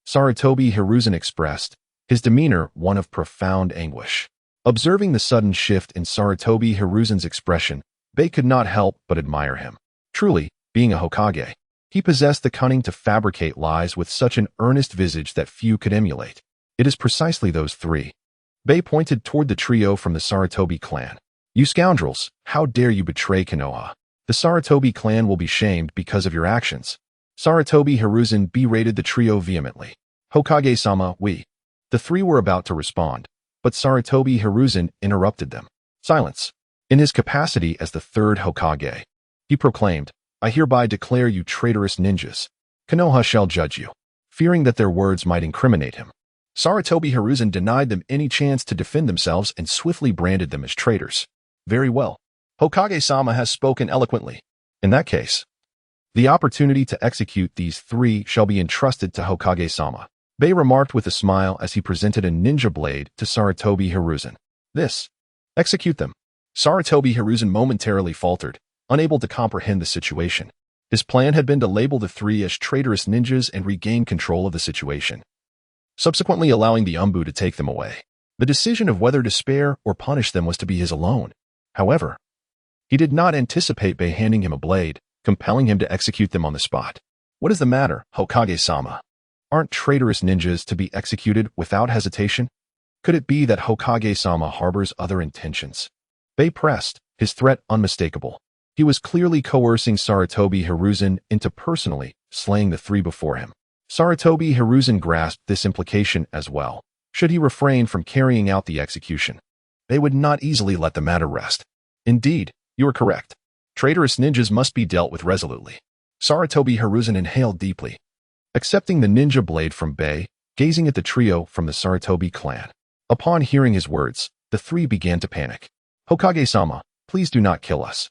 Sarutobi Hiruzen expressed, his demeanor one of profound anguish. Observing the sudden shift in Sarutobi Hiruzen's expression, Baiye could not help but admire him. Truly, being a Hokage, he possessed the cunning to fabricate lies with such an earnest visage that few could emulate. It is precisely those three. Baiye pointed toward the trio from the Sarutobi clan. You scoundrels, how dare you betray Konoha? The Sarutobi clan will be shamed because of your actions. Sarutobi Hiruzen berated the trio vehemently. Hokage-sama, we. The three were about to respond, but Sarutobi Hiruzen interrupted them. Silence. In his capacity as the third Hokage, he proclaimed, I hereby declare you traitorous ninjas. Konoha shall judge you. Fearing that their words might incriminate him, Sarutobi Hiruzen denied them any chance to defend themselves and swiftly branded them as traitors. Very well. Hokage-sama has spoken eloquently. In that case, the opportunity to execute these three shall be entrusted to Hokage-sama. Baiye remarked with a smile as he presented a ninja blade to Sarutobi Hiruzen. This. Execute them. Sarutobi Hiruzen momentarily faltered, unable to comprehend the situation. His plan had been to label the three as traitorous ninjas and regain control of the situation, subsequently allowing the Umbu to take them away. The decision of whether to spare or punish them was to be his alone. However, he did not anticipate Baiye handing him a blade, compelling him to execute them on the spot. What is the matter, Hokage-sama? Aren't traitorous ninjas to be executed without hesitation? Could it be that Hokage-sama harbors other intentions? Baiye pressed, his threat unmistakable. He was clearly coercing Sarutobi Hiruzen into personally slaying the three before him. Sarutobi Hiruzen grasped this implication as well. Should he refrain from carrying out the execution, Baiye would not easily let the matter rest. Indeed, you are correct. Traitorous ninjas must be dealt with resolutely. Sarutobi Hiruzen inhaled deeply, accepting the ninja blade from Baiye, gazing at the trio from the Sarutobi clan. Upon hearing his words, the three began to panic. Hokage-sama, please do not kill us.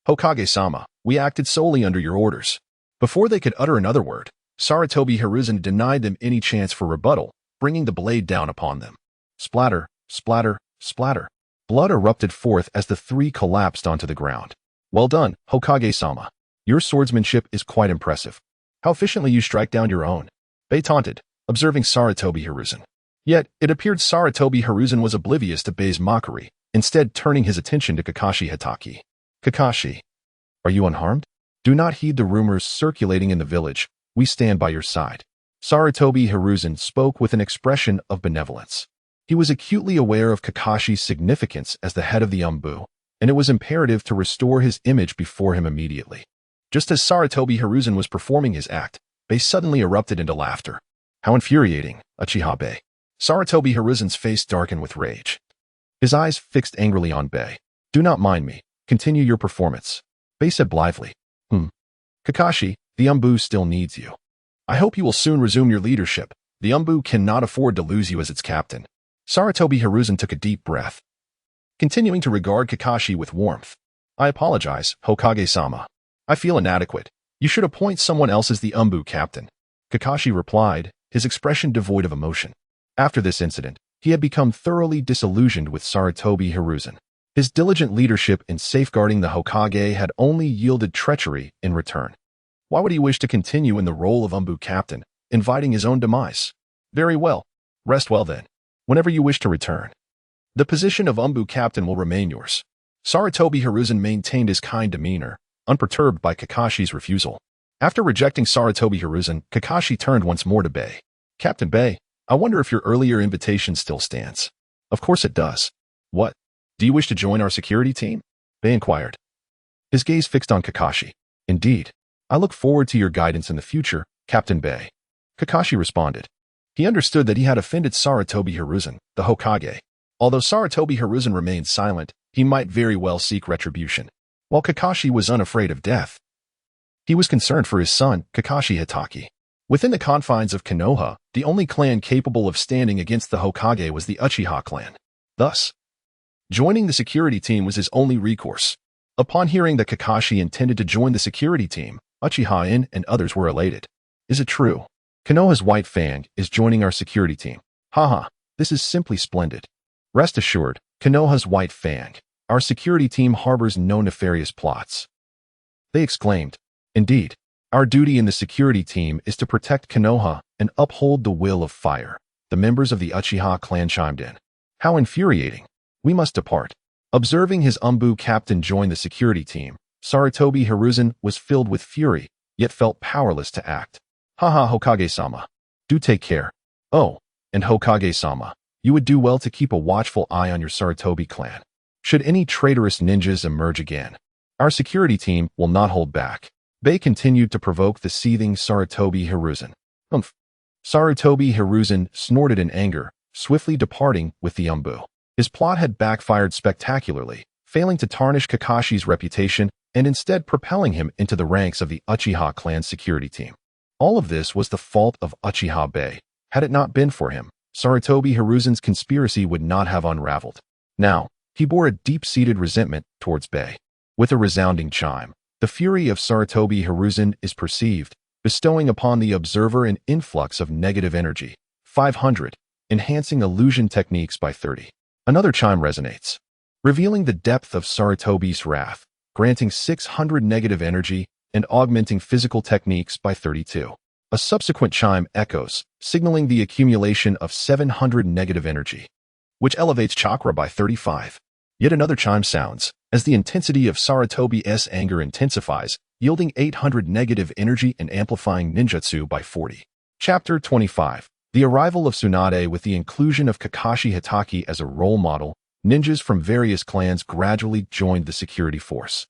Hokage-sama, we acted solely under your orders. Before they could utter another word, Sarutobi Hiruzen denied them any chance for rebuttal, bringing the blade down upon them. Splatter, splatter, splatter. Blood erupted forth as the three collapsed onto the ground. Well done, Hokage-sama. Your swordsmanship is quite impressive. How efficiently you strike down your own. Baiye taunted, observing Sarutobi Hiruzen. Yet, it appeared Sarutobi Hiruzen was oblivious to Baiye's mockery, instead turning his attention to Kakashi Hatake. Kakashi, are you unharmed? Do not heed the rumors circulating in the village. We stand by your side. Sarutobi Hiruzen spoke with an expression of benevolence. He was acutely aware of Kakashi's significance as the head of the Umbu, and it was imperative to restore his image before him immediately. Just as Sarutobi Hiruzen was performing his act, Baiye suddenly erupted into laughter. How infuriating, Uchiha Baiye. Sarutobi Hiruzen's face darkened with rage. His eyes fixed angrily on Baiye. Do not mind me. Continue your performance. Baiye said blithely. Kakashi, the Umbu still needs you. I hope you will soon resume your leadership. The Umbu cannot afford to lose you as its captain. Sarutobi Hiruzen took a deep breath, continuing to regard Kakashi with warmth. I apologize, Hokage-sama. I feel inadequate. You should appoint someone else as the Umbu captain. Kakashi replied, his expression devoid of emotion. After this incident, he had become thoroughly disillusioned with Sarutobi Hiruzen. His diligent leadership in safeguarding the Hokage had only yielded treachery in return. Why would he wish to continue in the role of Umbu captain, inviting his own demise? Very well. Rest well then. Whenever you wish to return, the position of Umbu captain will remain yours. Sarutobi Hiruzen maintained his kind demeanor, unperturbed by Kakashi's refusal. After rejecting Sarutobi Hiruzen, Kakashi turned once more to Baiye. Captain Baiye, I wonder if your earlier invitation still stands. Of course it does. What? Do you wish to join our security team? Baiye inquired, his gaze fixed on Kakashi. Indeed. I look forward to your guidance in the future, Captain Baiye. Kakashi responded. He understood that he had offended Sarutobi Hiruzen, the Hokage. Although Sarutobi Hiruzen remained silent, he might very well seek retribution. While Kakashi was unafraid of death, he was concerned for his son, Kakashi Hatake. Within the confines of Konoha, the only clan capable of standing against the Hokage was the Uchiha clan. Thus, joining the security team was his only recourse. Upon hearing that Kakashi intended to join the security team, Uchiha and others were elated. Is it true? Konoha's White Fang is joining our security team. Haha, this is simply splendid. Rest assured, Konoha's White Fang, our security team harbors no nefarious plots. They exclaimed. Indeed, our duty in the security team is to protect Konoha and uphold the will of fire. The members of the Uchiha clan chimed in. How infuriating. We must depart. Observing his Umbu captain join the security team, Sarutobi Hiruzen was filled with fury, yet felt powerless to act. Haha, Hokage-sama. Do take care. Oh, and Hokage-sama, you would do well to keep a watchful eye on your Sarutobi clan. Should any traitorous ninjas emerge again, our security team will not hold back. They continued to provoke the seething Sarutobi Hiruzen. Sarutobi Hiruzen snorted in anger, swiftly departing with the Umbu. His plot had backfired spectacularly, failing to tarnish Kakashi's reputation and instead propelling him into the ranks of the Uchiha clan security team. All of this was the fault of Uchiha Baiye. Had it not been for him, Sarutobi Hiruzen's conspiracy would not have unraveled. Now, he bore a deep-seated resentment towards Baiye. With a resounding chime, the fury of Sarutobi Hiruzen is perceived, bestowing upon the observer an influx of negative energy. 500, enhancing illusion techniques by 30. Another chime resonates, revealing the depth of Sarutobi's wrath, granting 600 negative energy and augmenting physical techniques by 32. A subsequent chime echoes, signaling the accumulation of 700 negative energy, which elevates chakra by 35. Yet another chime sounds, as the intensity of Sarutobi's anger intensifies, yielding 800 negative energy and amplifying ninjutsu by 40. Chapter 25. The arrival of Tsunade. With the inclusion of Kakashi Hatake as a role model, ninjas from various clans gradually joined the security force.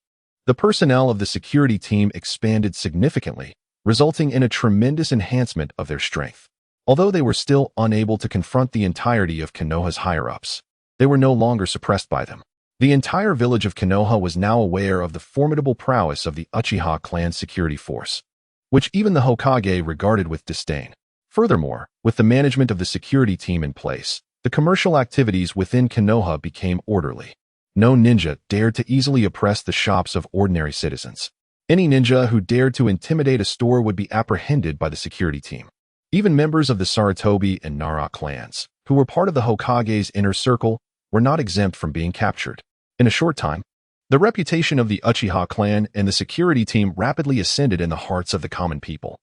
The personnel of the security team expanded significantly, resulting in a tremendous enhancement of their strength. Although they were still unable to confront the entirety of Konoha's higher-ups, they were no longer suppressed by them. The entire village of Konoha was now aware of the formidable prowess of the Uchiha clan security force, which even the Hokage regarded with disdain. Furthermore, with the management of the security team in place, the commercial activities within Konoha became orderly. No ninja dared to easily oppress the shops of ordinary citizens. Any ninja who dared to intimidate a store would be apprehended by the security team. Even members of the Sarutobi and Nara clans, who were part of the Hokage's inner circle, were not exempt from being captured. In a short time, the reputation of the Uchiha clan and the security team rapidly ascended in the hearts of the common people.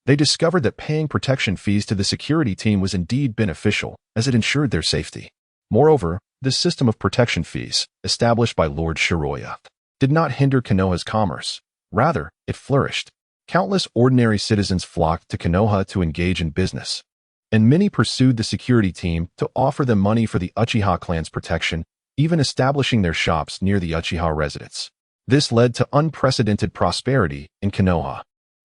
They discovered that paying protection fees to the security team was indeed beneficial, as it ensured their safety. Moreover, this system of protection fees, established by Lord Shiroya, did not hinder Konoha's commerce. Rather, it flourished. Countless ordinary citizens flocked to Konoha to engage in business, and many pursued the security team to offer them money for the Uchiha clan's protection, even establishing their shops near the Uchiha residence. This led to unprecedented prosperity in Konoha,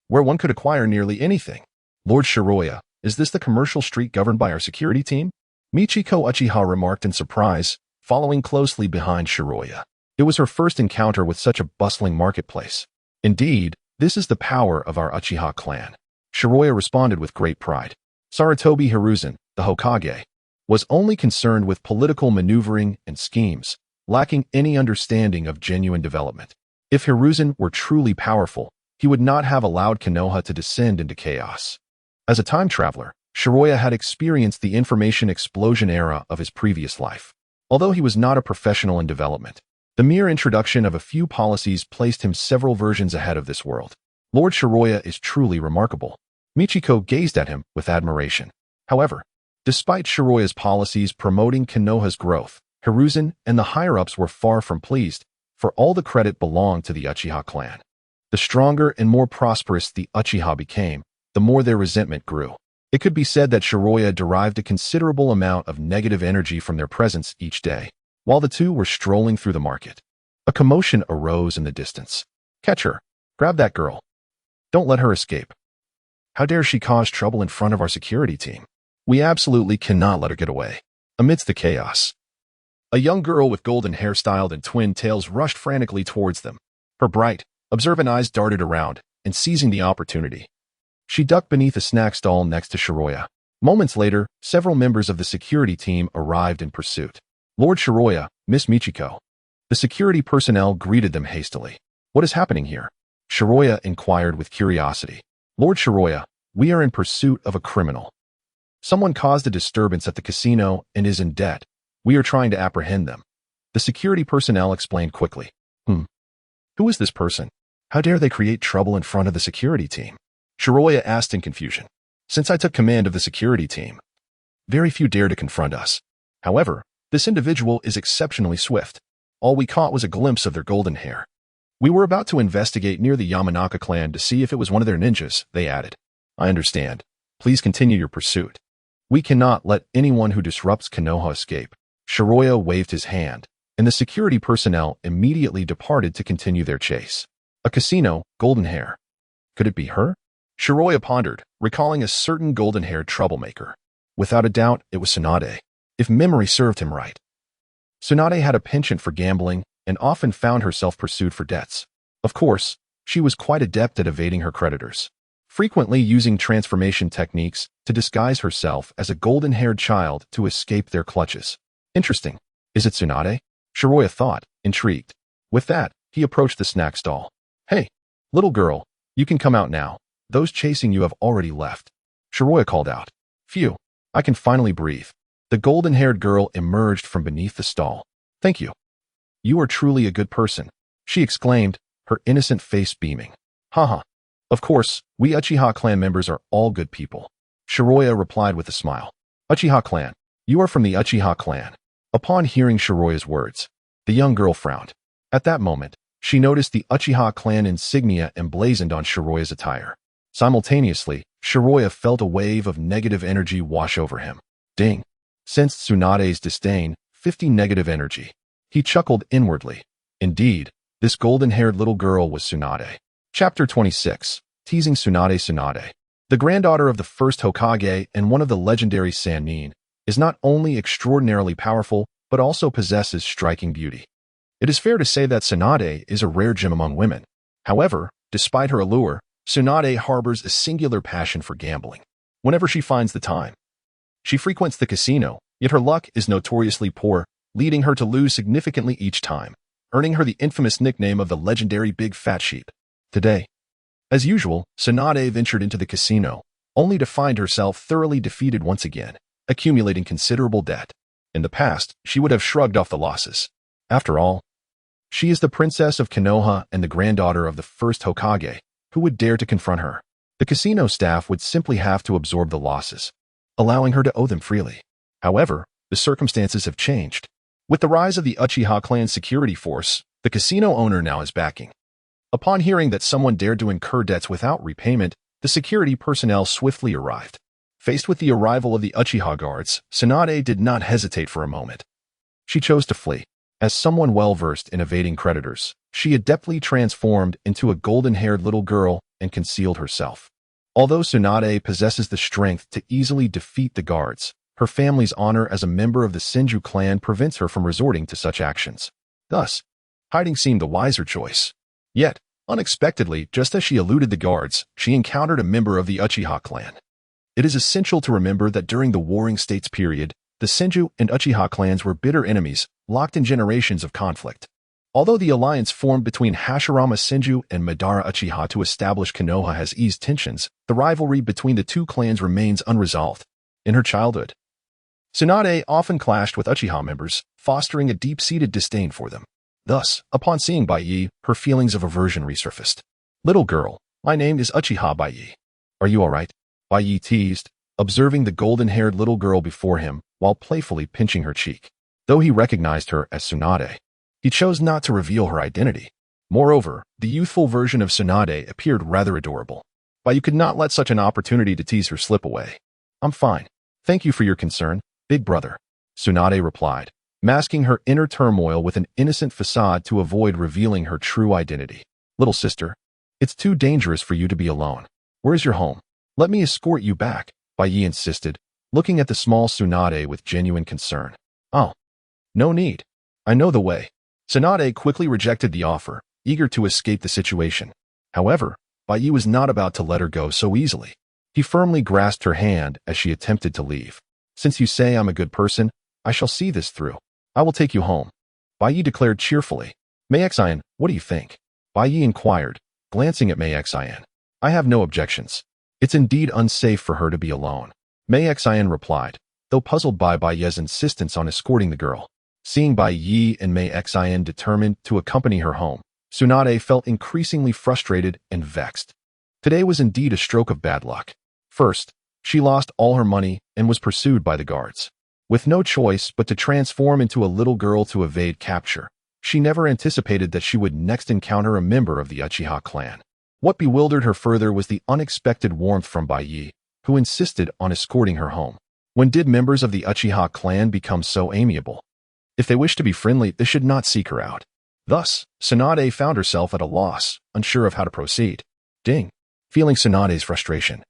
where one could acquire nearly anything. Lord Shiroya, is this the commercial street governed by our security team? Michiko Uchiha remarked in surprise, following closely behind Shiroya. It was her first encounter with such a bustling marketplace. Indeed, this is the power of our Uchiha clan. Shiroya responded with great pride. Sarutobi Hiruzen, the Hokage, was only concerned with political maneuvering and schemes, lacking any understanding of genuine development. If Hiruzen were truly powerful, he would not have allowed Konoha to descend into chaos. As a time traveler, Shiroya had experienced the information explosion era of his previous life. Although he was not a professional in development, the mere introduction of a few policies placed him several versions ahead of this world. Lord Shiroya is truly remarkable. Michiko gazed at him with admiration. However, despite Shiroya's policies promoting Konoha's growth, Hiruzen and the higher-ups were far from pleased, for all the credit belonged to the Uchiha clan. The stronger and more prosperous the Uchiha became, the more their resentment grew. It could be said that Shiroya derived a considerable amount of negative energy from their presence each day. While the two were strolling through the market, a commotion arose in the distance. Catch her. Grab that girl. Don't let her escape. How dare she cause trouble in front of our security team? We absolutely cannot let her get away. Amidst the chaos, a young girl with golden hairstyle and twin tails rushed frantically towards them. Her bright, observant eyes darted around, and seizing the opportunity, She ducked beneath a snack stall next to Shiroya. Moments later, several members of the security team arrived in pursuit. Lord Shiroya, Miss Michiko. The security personnel greeted them hastily. What is happening here? Shiroya inquired with curiosity. Lord Shiroya, we are in pursuit of a criminal. Someone caused a disturbance at the casino and is in debt. We are trying to apprehend them. The security personnel explained quickly. Who is this person? How dare they create trouble in front of the security team? Shiroya asked in confusion. Since I took command of the security team, very few dare to confront us. However, this individual is exceptionally swift. All we caught was a glimpse of their golden hair. We were about to investigate near the Yamanaka clan to see if it was one of their ninjas, they added. I understand. Please continue your pursuit. We cannot let anyone who disrupts Konoha escape. Shiroya waved his hand, and the security personnel immediately departed to continue their chase. A casino, golden hair. Could it be her? Shiroya pondered, recalling a certain golden-haired troublemaker. Without a doubt, it was Tsunade, if memory served him right. Tsunade had a penchant for gambling and often found herself pursued for debts. Of course, she was quite adept at evading her creditors, frequently using transformation techniques to disguise herself as a golden-haired child to escape their clutches. Interesting. Is it Tsunade? Shiroya thought, intrigued. With that, he approached the snack stall. Hey, little girl, you can come out now. Those chasing you have already left. Shiroya called out. Phew, I can finally breathe. The golden-haired girl emerged from beneath the stall. Thank you. You are truly a good person, she exclaimed, her innocent face beaming. Haha. Of course, we Uchiha clan members are all good people. Shiroya replied with a smile. Uchiha clan. You are from the Uchiha clan. Upon hearing Shiroya's words, the young girl frowned. At that moment, she noticed the Uchiha clan insignia emblazoned on Shiroya's attire. Simultaneously, Shiroya felt a wave of negative energy wash over him. Ding. Sensed Tsunade's disdain, 50 negative energy. He chuckled inwardly. Indeed, this golden-haired little girl was Tsunade. Chapter 26. Teasing Tsunade. The granddaughter of the first Hokage and one of the legendary Sannin, is not only extraordinarily powerful, but also possesses striking beauty. It is fair to say that Tsunade is a rare gem among women. However, despite her allure, Tsunade harbors a singular passion for gambling. Whenever she finds the time, she frequents the casino, yet her luck is notoriously poor, leading her to lose significantly each time, earning her the infamous nickname of the legendary Big Fat Sheep. Today, as usual, Tsunade ventured into the casino, only to find herself thoroughly defeated once again, accumulating considerable debt. In the past, she would have shrugged off the losses. After all, she is the princess of Konoha and the granddaughter of the first Hokage. Who would dare to confront her? The casino staff would simply have to absorb the losses, allowing her to owe them freely. However, the circumstances have changed. With the rise of the Uchiha clan security force, the casino owner now is backing. Upon hearing that someone dared to incur debts without repayment, the security personnel swiftly arrived. Faced with the arrival of the Uchiha guards, Tsunade did not hesitate for a moment. She chose to flee. As someone well-versed in evading creditors, she adeptly transformed into a golden-haired little girl and concealed herself. Although Tsunade possesses the strength to easily defeat the guards, her family's honor as a member of the Shinji clan prevents her from resorting to such actions. Thus, hiding seemed the wiser choice. Yet, unexpectedly, just as she eluded the guards, she encountered a member of the Uchiha clan. It is essential to remember that during the Warring States period, the Shinji and Uchiha clans were bitter enemies, locked in generations of conflict. Although the alliance formed between Hashirama Shinji and Madara Uchiha to establish Konoha has eased tensions, the rivalry between the two clans remains unresolved. In her childhood, Tsunade often clashed with Uchiha members, fostering a deep-seated disdain for them. Thus, upon seeing Baiye, her feelings of aversion resurfaced. Little girl, my name is Uchiha Baiye. Are you all right? Baiye teased, observing the golden-haired little girl before him while playfully pinching her cheek. Though he recognized her as Tsunade, he chose not to reveal her identity. Moreover, the youthful version of Tsunade appeared rather adorable. Baiye could not let such an opportunity to tease her slip away. I'm fine. Thank you for your concern, big brother, Tsunade replied, masking her inner turmoil with an innocent facade to avoid revealing her true identity. Little sister, it's too dangerous for you to be alone. Where's your home? Let me escort you back, Baiye insisted, looking at the small Tsunade with genuine concern. Oh, no need. I know the way. Tsunade quickly rejected the offer, eager to escape the situation. However, Baiye was not about to let her go so easily. He firmly grasped her hand as she attempted to leave. Since you say I'm a good person, I shall see this through. I will take you home. Baiye declared cheerfully. Mei Xian, what do you think? Baiye inquired, glancing at Mei Xian. I have no objections. It's indeed unsafe for her to be alone. Mei Xian replied, though puzzled by Baiye's insistence on escorting the girl. Seeing Baiye and Mei Xian determined to accompany her home, Tsunade felt increasingly frustrated and vexed. Today was indeed a stroke of bad luck. First, she lost all her money and was pursued by the guards. With no choice but to transform into a little girl to evade capture, she never anticipated that she would next encounter a member of the Uchiha clan. What bewildered her further was the unexpected warmth from Baiye, who insisted on escorting her home. When did members of the Uchiha clan become so amiable? If they wished to be friendly, they should not seek her out. Thus, Tsunade found herself at a loss, unsure of how to proceed. Ding. Feeling Tsunade's frustration.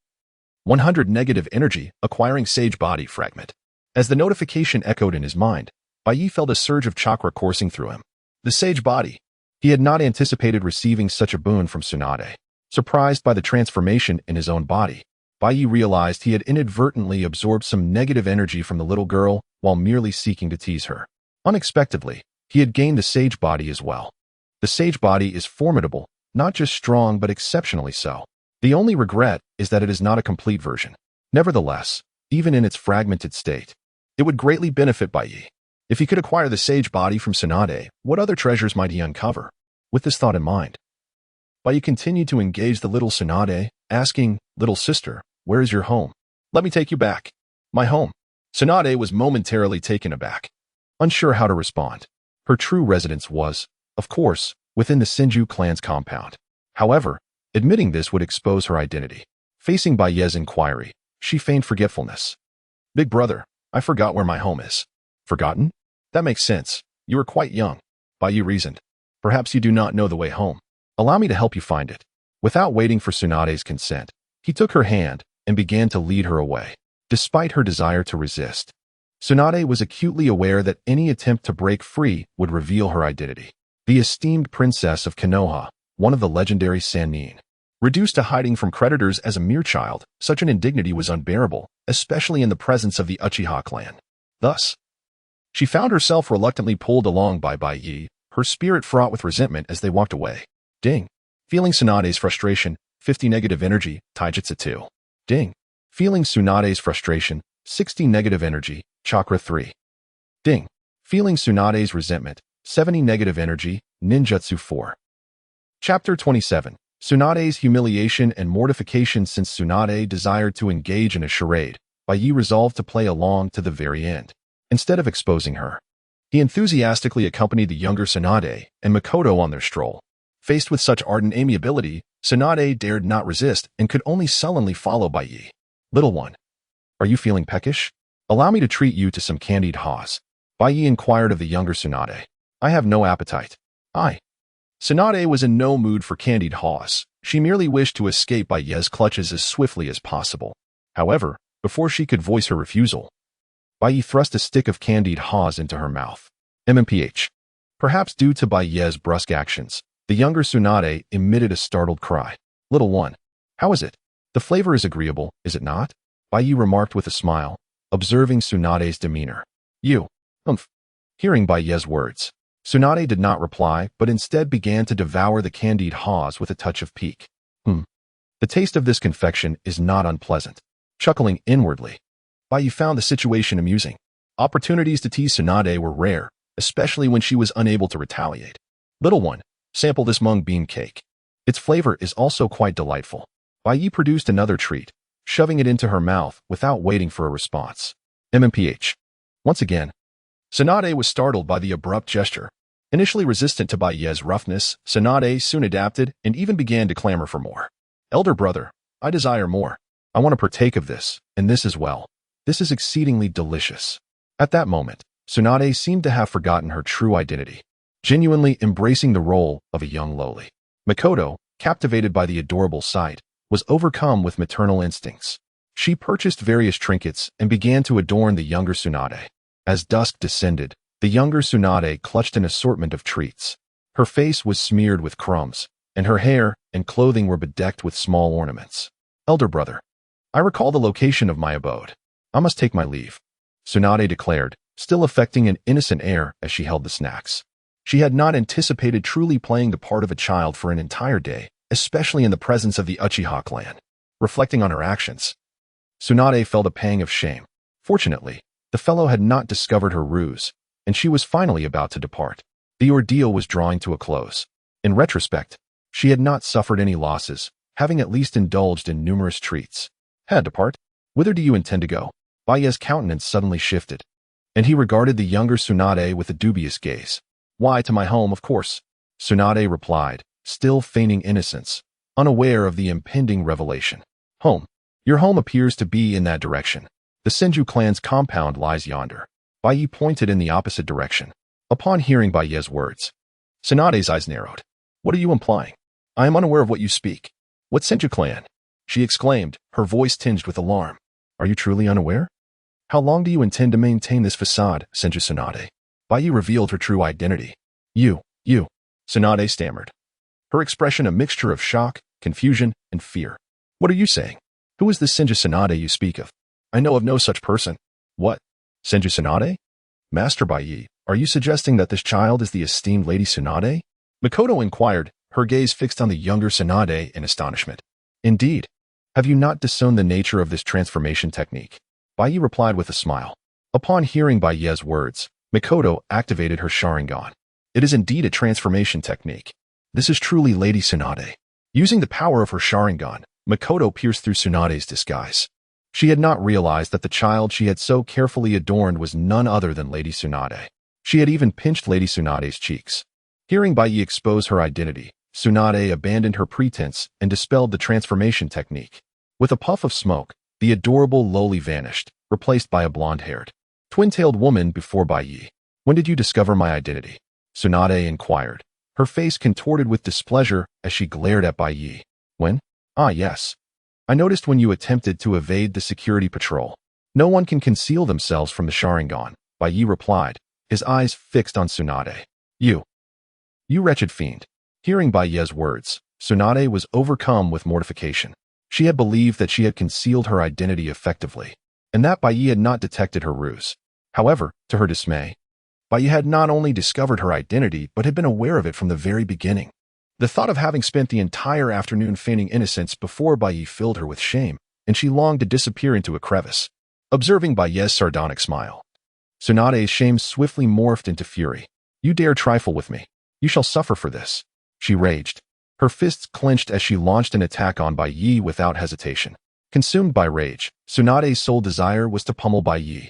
100 negative energy, acquiring Sage Body Fragment. As the notification echoed in his mind, Baiye felt a surge of chakra coursing through him. The Sage Body. He had not anticipated receiving such a boon from Tsunade. Surprised by the transformation in his own body, Baiye realized he had inadvertently absorbed some negative energy from the little girl while merely seeking to tease her. Unexpectedly, he had gained the Sage Body as well. The Sage Body is formidable, not just strong but exceptionally so. The only regret is that it is not a complete version. Nevertheless, even in its fragmented state, it would greatly benefit Baiye. If he could acquire the Sage Body from Tsunade, what other treasures might he uncover? With this thought in mind, Baiye continued to engage the little Tsunade, asking, Little sister, where is your home? Let me take you back. My home. Tsunade was momentarily taken aback, unsure how to respond. Her true residence was, of course, within the Shinji clan's compound. However, admitting this would expose her identity. Facing Baiye's inquiry, she feigned forgetfulness. Big brother, I forgot where my home is. Forgotten? That makes sense. You are quite young. Baiye reasoned. Perhaps you do not know the way home. Allow me to help you find it. Without waiting for Tsunade's consent, he took her hand and began to lead her away, despite her desire to resist. Tsunade was acutely aware that any attempt to break free would reveal her identity. The esteemed princess of Konoha, one of the legendary Sannin. Reduced to hiding from creditors as a mere child, such an indignity was unbearable, especially in the presence of the Uchiha clan. Thus, she found herself reluctantly pulled along by Baiye, her spirit fraught with resentment as they walked away. Ding. Feeling Tsunade's frustration, 50 negative energy, Taijutsu 2. Ding. Feeling Tsunade's frustration, 60 negative energy, Chakra 3. Ding. Feeling Tsunade's resentment, 70 negative energy, Ninjutsu 4. Chapter 27. Tsunade's humiliation and mortification. Since Tsunade desired to engage in a charade, Baiye resolved to play along to the very end. Instead of exposing her, he enthusiastically accompanied the younger Tsunade and Makoto on their stroll. Faced with such ardent amiability, Tsunade dared not resist and could only sullenly follow Baiye. Little one, are you feeling peckish? Allow me to treat you to some candied haws. Baiye inquired of the younger Tsunade. I have no appetite. Tsunade was in no mood for candied haws. She merely wished to escape Baiye's clutches as swiftly as possible. However, before she could voice her refusal, Baiye thrust a stick of candied haws into her mouth. MMPH. Perhaps due to Baiye's brusque actions, the younger Tsunade emitted a startled cry. Little one, how is it? The flavor is agreeable, is it not? Baiye remarked with a smile, observing Tsunade's demeanor. You. Hearing Baiye's words, Tsunade did not reply, but instead began to devour the candied haws with a touch of pique. The taste of this confection is not unpleasant. Chuckling inwardly, Baiye found the situation amusing. Opportunities to tease Tsunade were rare, especially when she was unable to retaliate. Little one, sample this mung bean cake. Its flavor is also quite delightful. Baiye produced another treat, shoving it into her mouth without waiting for a response. MMPH. Once again, Tsunade was startled by the abrupt gesture. Initially resistant to Baiye's roughness, Tsunade soon adapted and even began to clamor for more. Elder brother, I desire more. I want to partake of this, and this as well. This is exceedingly delicious. At that moment, Tsunade seemed to have forgotten her true identity, genuinely embracing the role of a young loli. Makoto, captivated by the adorable sight, was overcome with maternal instincts. She purchased various trinkets and began to adorn the younger Tsunade. As dusk descended, the younger Tsunade clutched an assortment of treats. Her face was smeared with crumbs, and her hair and clothing were bedecked with small ornaments. Elder brother, I recall the location of my abode. I must take my leave, Tsunade declared, still affecting an innocent air as she held the snacks. She had not anticipated truly playing the part of a child for an entire day, especially in the presence of the Uchiha clan. Reflecting on her actions, Tsunade felt a pang of shame. Fortunately, the fellow had not discovered her ruse, and she was finally about to depart. The ordeal was drawing to a close. In retrospect, she had not suffered any losses, having at least indulged in numerous treats. Had depart? Whither do you intend to go? Baiye's countenance suddenly shifted, and he regarded the younger Tsunade with a dubious gaze. Why, to my home, of course, Tsunade replied, still feigning innocence, unaware of the impending revelation. Home. Your home appears to be in that direction. The Shinji clan's compound lies yonder. Baiye pointed in the opposite direction. Upon hearing Baiye's words, Tsunade's eyes narrowed. What are you implying? I am unaware of what you speak. What Shinji clan? She exclaimed, her voice tinged with alarm. Are you truly unaware? How long do you intend to maintain this facade, Shinji Tsunade? Baiye revealed her true identity. You, Tsunade stammered. Her expression a mixture of shock, confusion, and fear. What are you saying? Who is this Shinji Tsunade you speak of? I know of no such person. What? Shinji Tsunade? Master Baiye, are you suggesting that this child is the esteemed Lady Tsunade? Makoto inquired, her gaze fixed on the younger Tsunade in astonishment. Indeed. Have you not discerned the nature of this transformation technique? Baiye replied with a smile. Upon hearing Baiye's words, Makoto activated her Sharingan. It is indeed a transformation technique. This is truly Lady Tsunade. Using the power of her Sharingan, Makoto pierced through Tsunade's disguise. She had not realized that the child she had so carefully adorned was none other than Lady Tsunade. She had even pinched Lady Tsunade's cheeks. Hearing Baiye expose her identity, Tsunade abandoned her pretense and dispelled the transformation technique. With a puff of smoke, the adorable lowly vanished, replaced by a blonde-haired, twin-tailed woman before Baiye. When did you discover my identity? Tsunade inquired, her face contorted with displeasure as she glared at Baiye. When? Ah, yes. I noticed when you attempted to evade the security patrol. No one can conceal themselves from the Sharingan, Baiye replied, his eyes fixed on Tsunade. You wretched fiend. Hearing Baiye's words, Tsunade was overcome with mortification. She had believed that she had concealed her identity effectively, and that Baiye had not detected her ruse. However, to her dismay, Baiye had not only discovered her identity but had been aware of it from the very beginning. The thought of having spent the entire afternoon feigning innocence before Baiye filled her with shame, and she longed to disappear into a crevice. Observing Baiye's sardonic smile, Tsunade's shame swiftly morphed into fury. You dare trifle with me. You shall suffer for this. She raged. Her fists clenched as she launched an attack on Baiye without hesitation. Consumed by rage, Tsunade's sole desire was to pummel Baiye.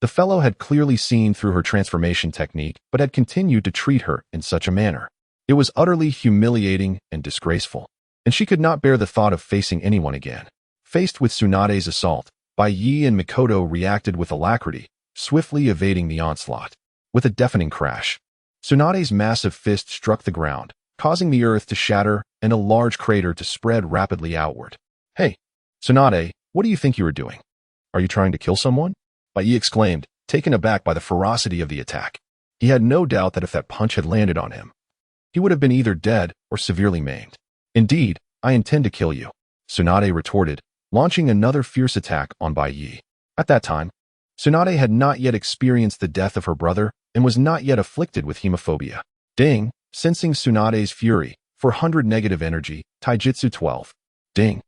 The fellow had clearly seen through her transformation technique but had continued to treat her in such a manner. It was utterly humiliating and disgraceful, and she could not bear the thought of facing anyone again. Faced with Tsunade's assault, Baiye and Makoto reacted with alacrity, swiftly evading the onslaught. With a deafening crash, Tsunade's massive fist struck the ground, causing the earth to shatter and a large crater to spread rapidly outward. Hey, Tsunade, what do you think you are doing? Are you trying to kill someone? Baiye exclaimed, taken aback by the ferocity of the attack. He had no doubt that if that punch had landed on him, he would have been either dead or severely maimed. Indeed, I intend to kill you, Tsunade retorted, launching another fierce attack on Baiye. At that time, Tsunade had not yet experienced the death of her brother and was not yet afflicted with hemophobia. Ding, sensing Tsunade's fury, 400 negative energy, Taijutsu 12. Ding.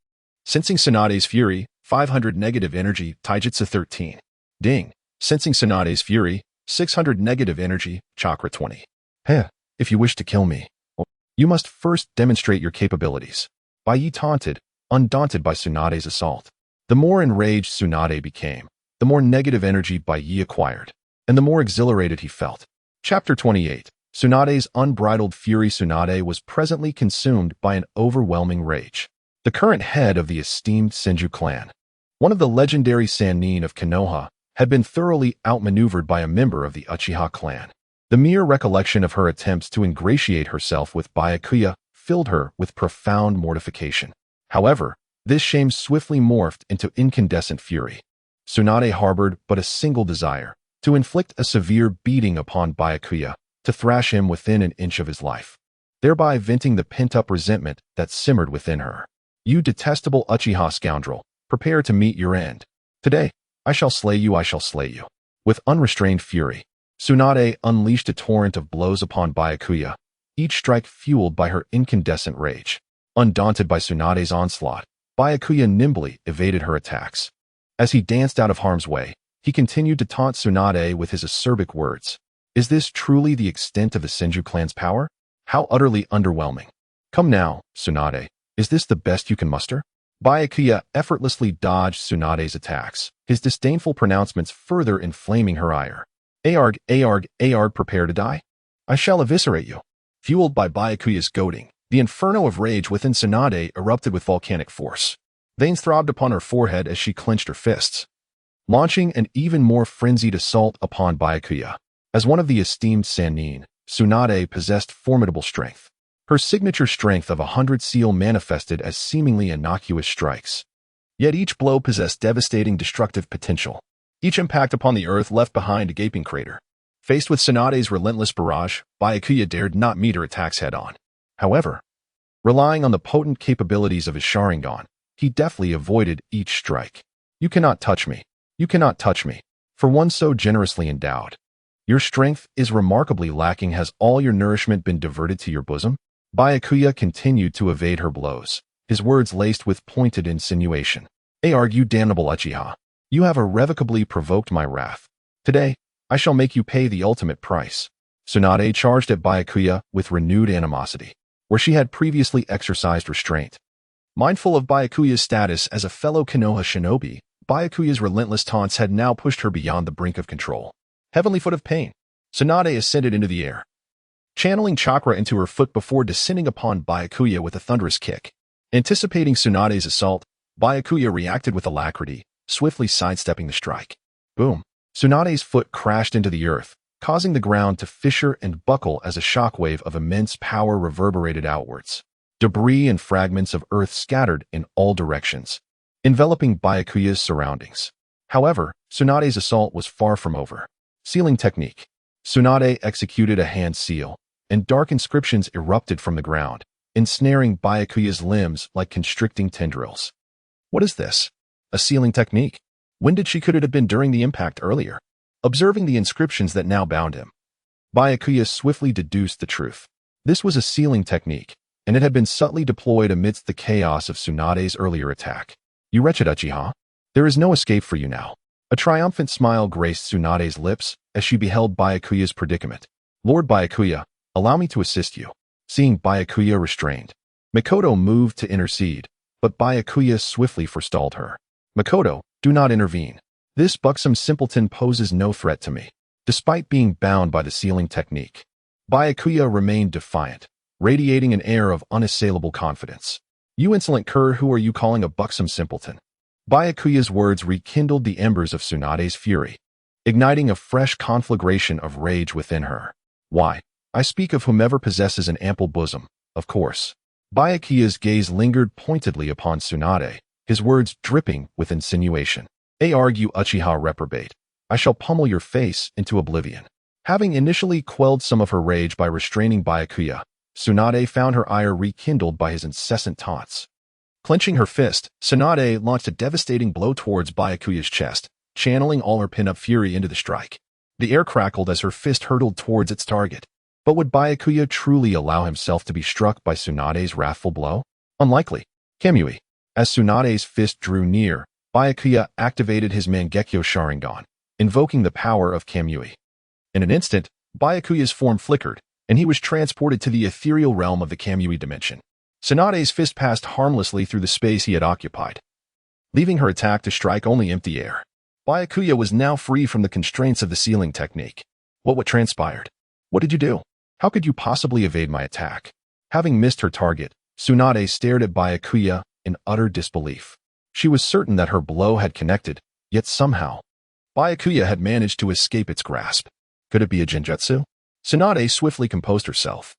Sensing Tsunade's fury, 500 negative energy, Taijutsu 13. Ding. Sensing Tsunade's fury, 600 negative energy, Chakra 20. Heh, if you wish to kill me, you must first demonstrate your capabilities. Baiye taunted, undaunted by Tsunade's assault. The more enraged Tsunade became, the more negative energy Baiye acquired, and the more exhilarated he felt. Chapter 28. Tsunade's unbridled fury. Tsunade was presently consumed by an overwhelming rage. The current head of the esteemed Shinji clan, one of the legendary Sannin of Konoha, had been thoroughly outmaneuvered by a member of the Uchiha clan. The mere recollection of her attempts to ingratiate herself with Byakuya filled her with profound mortification. However, this shame swiftly morphed into incandescent fury. Tsunade harbored but a single desire, to inflict a severe beating upon Byakuya, to thrash him within an inch of his life, thereby venting the pent-up resentment that simmered within her. You detestable Uchiha scoundrel, prepare to meet your end. Today, I shall slay you, I shall slay you. With unrestrained fury, Tsunade unleashed a torrent of blows upon Byakuya, each strike fueled by her incandescent rage. Undaunted by Tsunade's onslaught, Byakuya nimbly evaded her attacks. As he danced out of harm's way, he continued to taunt Tsunade with his acerbic words. Is this truly the extent of the Senju clan's power? How utterly underwhelming. Come now, Tsunade, is this the best you can muster? Byakuya effortlessly dodged Tsunade's attacks, his disdainful pronouncements further inflaming her ire. Arg, prepare to die? I shall eviscerate you. Fueled by Byakuya's goading, the inferno of rage within Tsunade erupted with volcanic force. Veins throbbed upon her forehead as she clenched her fists, launching an even more frenzied assault upon Byakuya. As one of the esteemed Sannin, Tsunade possessed formidable strength. Her signature strength of 100 seal manifested as seemingly innocuous strikes. Yet each blow possessed devastating destructive potential. Each impact upon the earth left behind a gaping crater. Faced with Tsunade's relentless barrage, Byakuya dared not meet her attacks head-on. However, relying on the potent capabilities of his Sharingan, he deftly avoided each strike. You cannot touch me. You cannot touch me. For one so generously endowed. Your strength is remarkably lacking. Has all your nourishment been diverted to your bosom? Byakuya continued to evade her blows, his words laced with pointed insinuation. Arg, you damnable Uchiha. You have irrevocably provoked my wrath. Today, I shall make you pay the ultimate price. Tsunade charged at Byakuya with renewed animosity, where she had previously exercised restraint. Mindful of Byakuya's status as a fellow Konoha shinobi, Byakuya's relentless taunts had now pushed her beyond the brink of control. Heavenly Foot of Pain. Tsunade ascended into the air, channeling chakra into her foot before descending upon Byakuya with a thunderous kick. Anticipating Tsunade's assault, Byakuya reacted with alacrity, swiftly sidestepping the strike. Boom! Tsunade's foot crashed into the earth, causing the ground to fissure and buckle as a shockwave of immense power reverberated outwards. Debris and fragments of earth scattered in all directions, enveloping Byakuya's surroundings. However, Tsunade's assault was far from over. Sealing technique. Tsunade executed a hand seal, and dark inscriptions erupted from the ground, ensnaring Byakuya's limbs like constricting tendrils. What is this? A sealing technique? When could it have been during the impact earlier? Observing the inscriptions that now bound him, Byakuya swiftly deduced the truth. This was a sealing technique, and it had been subtly deployed amidst the chaos of Tsunade's earlier attack. You wretched Uchiha, there is no escape for you now. A triumphant smile graced Tsunade's lips as she beheld Byakuya's predicament. Lord Byakuya, allow me to assist you. Seeing Byakuya restrained, Mikoto moved to intercede, but Byakuya swiftly forestalled her. Mikoto, do not intervene. This buxom simpleton poses no threat to me. Despite being bound by the sealing technique, Byakuya remained defiant, radiating an air of unassailable confidence. You insolent cur, who are you calling a buxom simpleton? Byakuya's words rekindled the embers of Tsunade's fury, igniting a fresh conflagration of rage within her. Why, I speak of whomever possesses an ample bosom, of course. Byakuya's gaze lingered pointedly upon Tsunade, his words dripping with insinuation. Arg, you Uchiha reprobate. I shall pummel your face into oblivion. Having initially quelled some of her rage by restraining Byakuya, Tsunade found her ire rekindled by his incessant taunts. Clenching her fist, Tsunade launched a devastating blow towards Byakuya's chest, channeling all her pin-up fury into the strike. The air crackled as her fist hurtled towards its target. But would Byakuya truly allow himself to be struck by Tsunade's wrathful blow? Unlikely. Kamui. As Tsunade's fist drew near, Byakuya activated his Mangekyo Sharingan, invoking the power of Kamui. In an instant, Byakuya's form flickered, and he was transported to the ethereal realm of the Kamui dimension. Tsunade's fist passed harmlessly through the space he had occupied, leaving her attack to strike only empty air. Byakuya was now free from the constraints of the sealing technique. What transpired? What did you do? How could you possibly evade my attack? Having missed her target, Tsunade stared at Byakuya in utter disbelief. She was certain that her blow had connected, yet somehow, Byakuya had managed to escape its grasp. Could it be a genjutsu? Tsunade swiftly composed herself,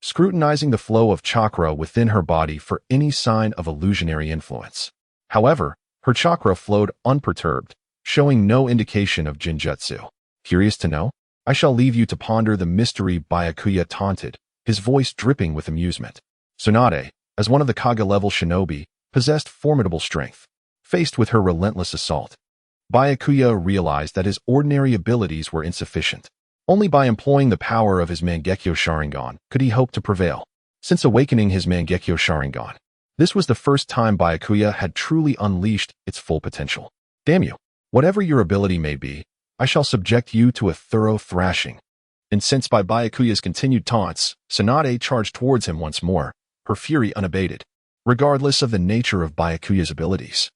scrutinizing the flow of chakra within her body for any sign of illusionary influence. However, her chakra flowed unperturbed, showing no indication of genjutsu. Curious to know? I shall leave you to ponder the mystery, Byakuya taunted, his voice dripping with amusement. Tsunade, as one of the Kage-level shinobi, possessed formidable strength. Faced with her relentless assault, Byakuya realized that his ordinary abilities were insufficient. Only by employing the power of his Mangekyo Sharingan could he hope to prevail. Since awakening his Mangekyo Sharingan, this was the first time Byakuya had truly unleashed its full potential. Damn you! Whatever your ability may be, I shall subject you to a thorough thrashing. Incensed by Byakuya's continued taunts, Tsunade charged towards him once more, her fury unabated. Regardless of the nature of Byakuya's abilities,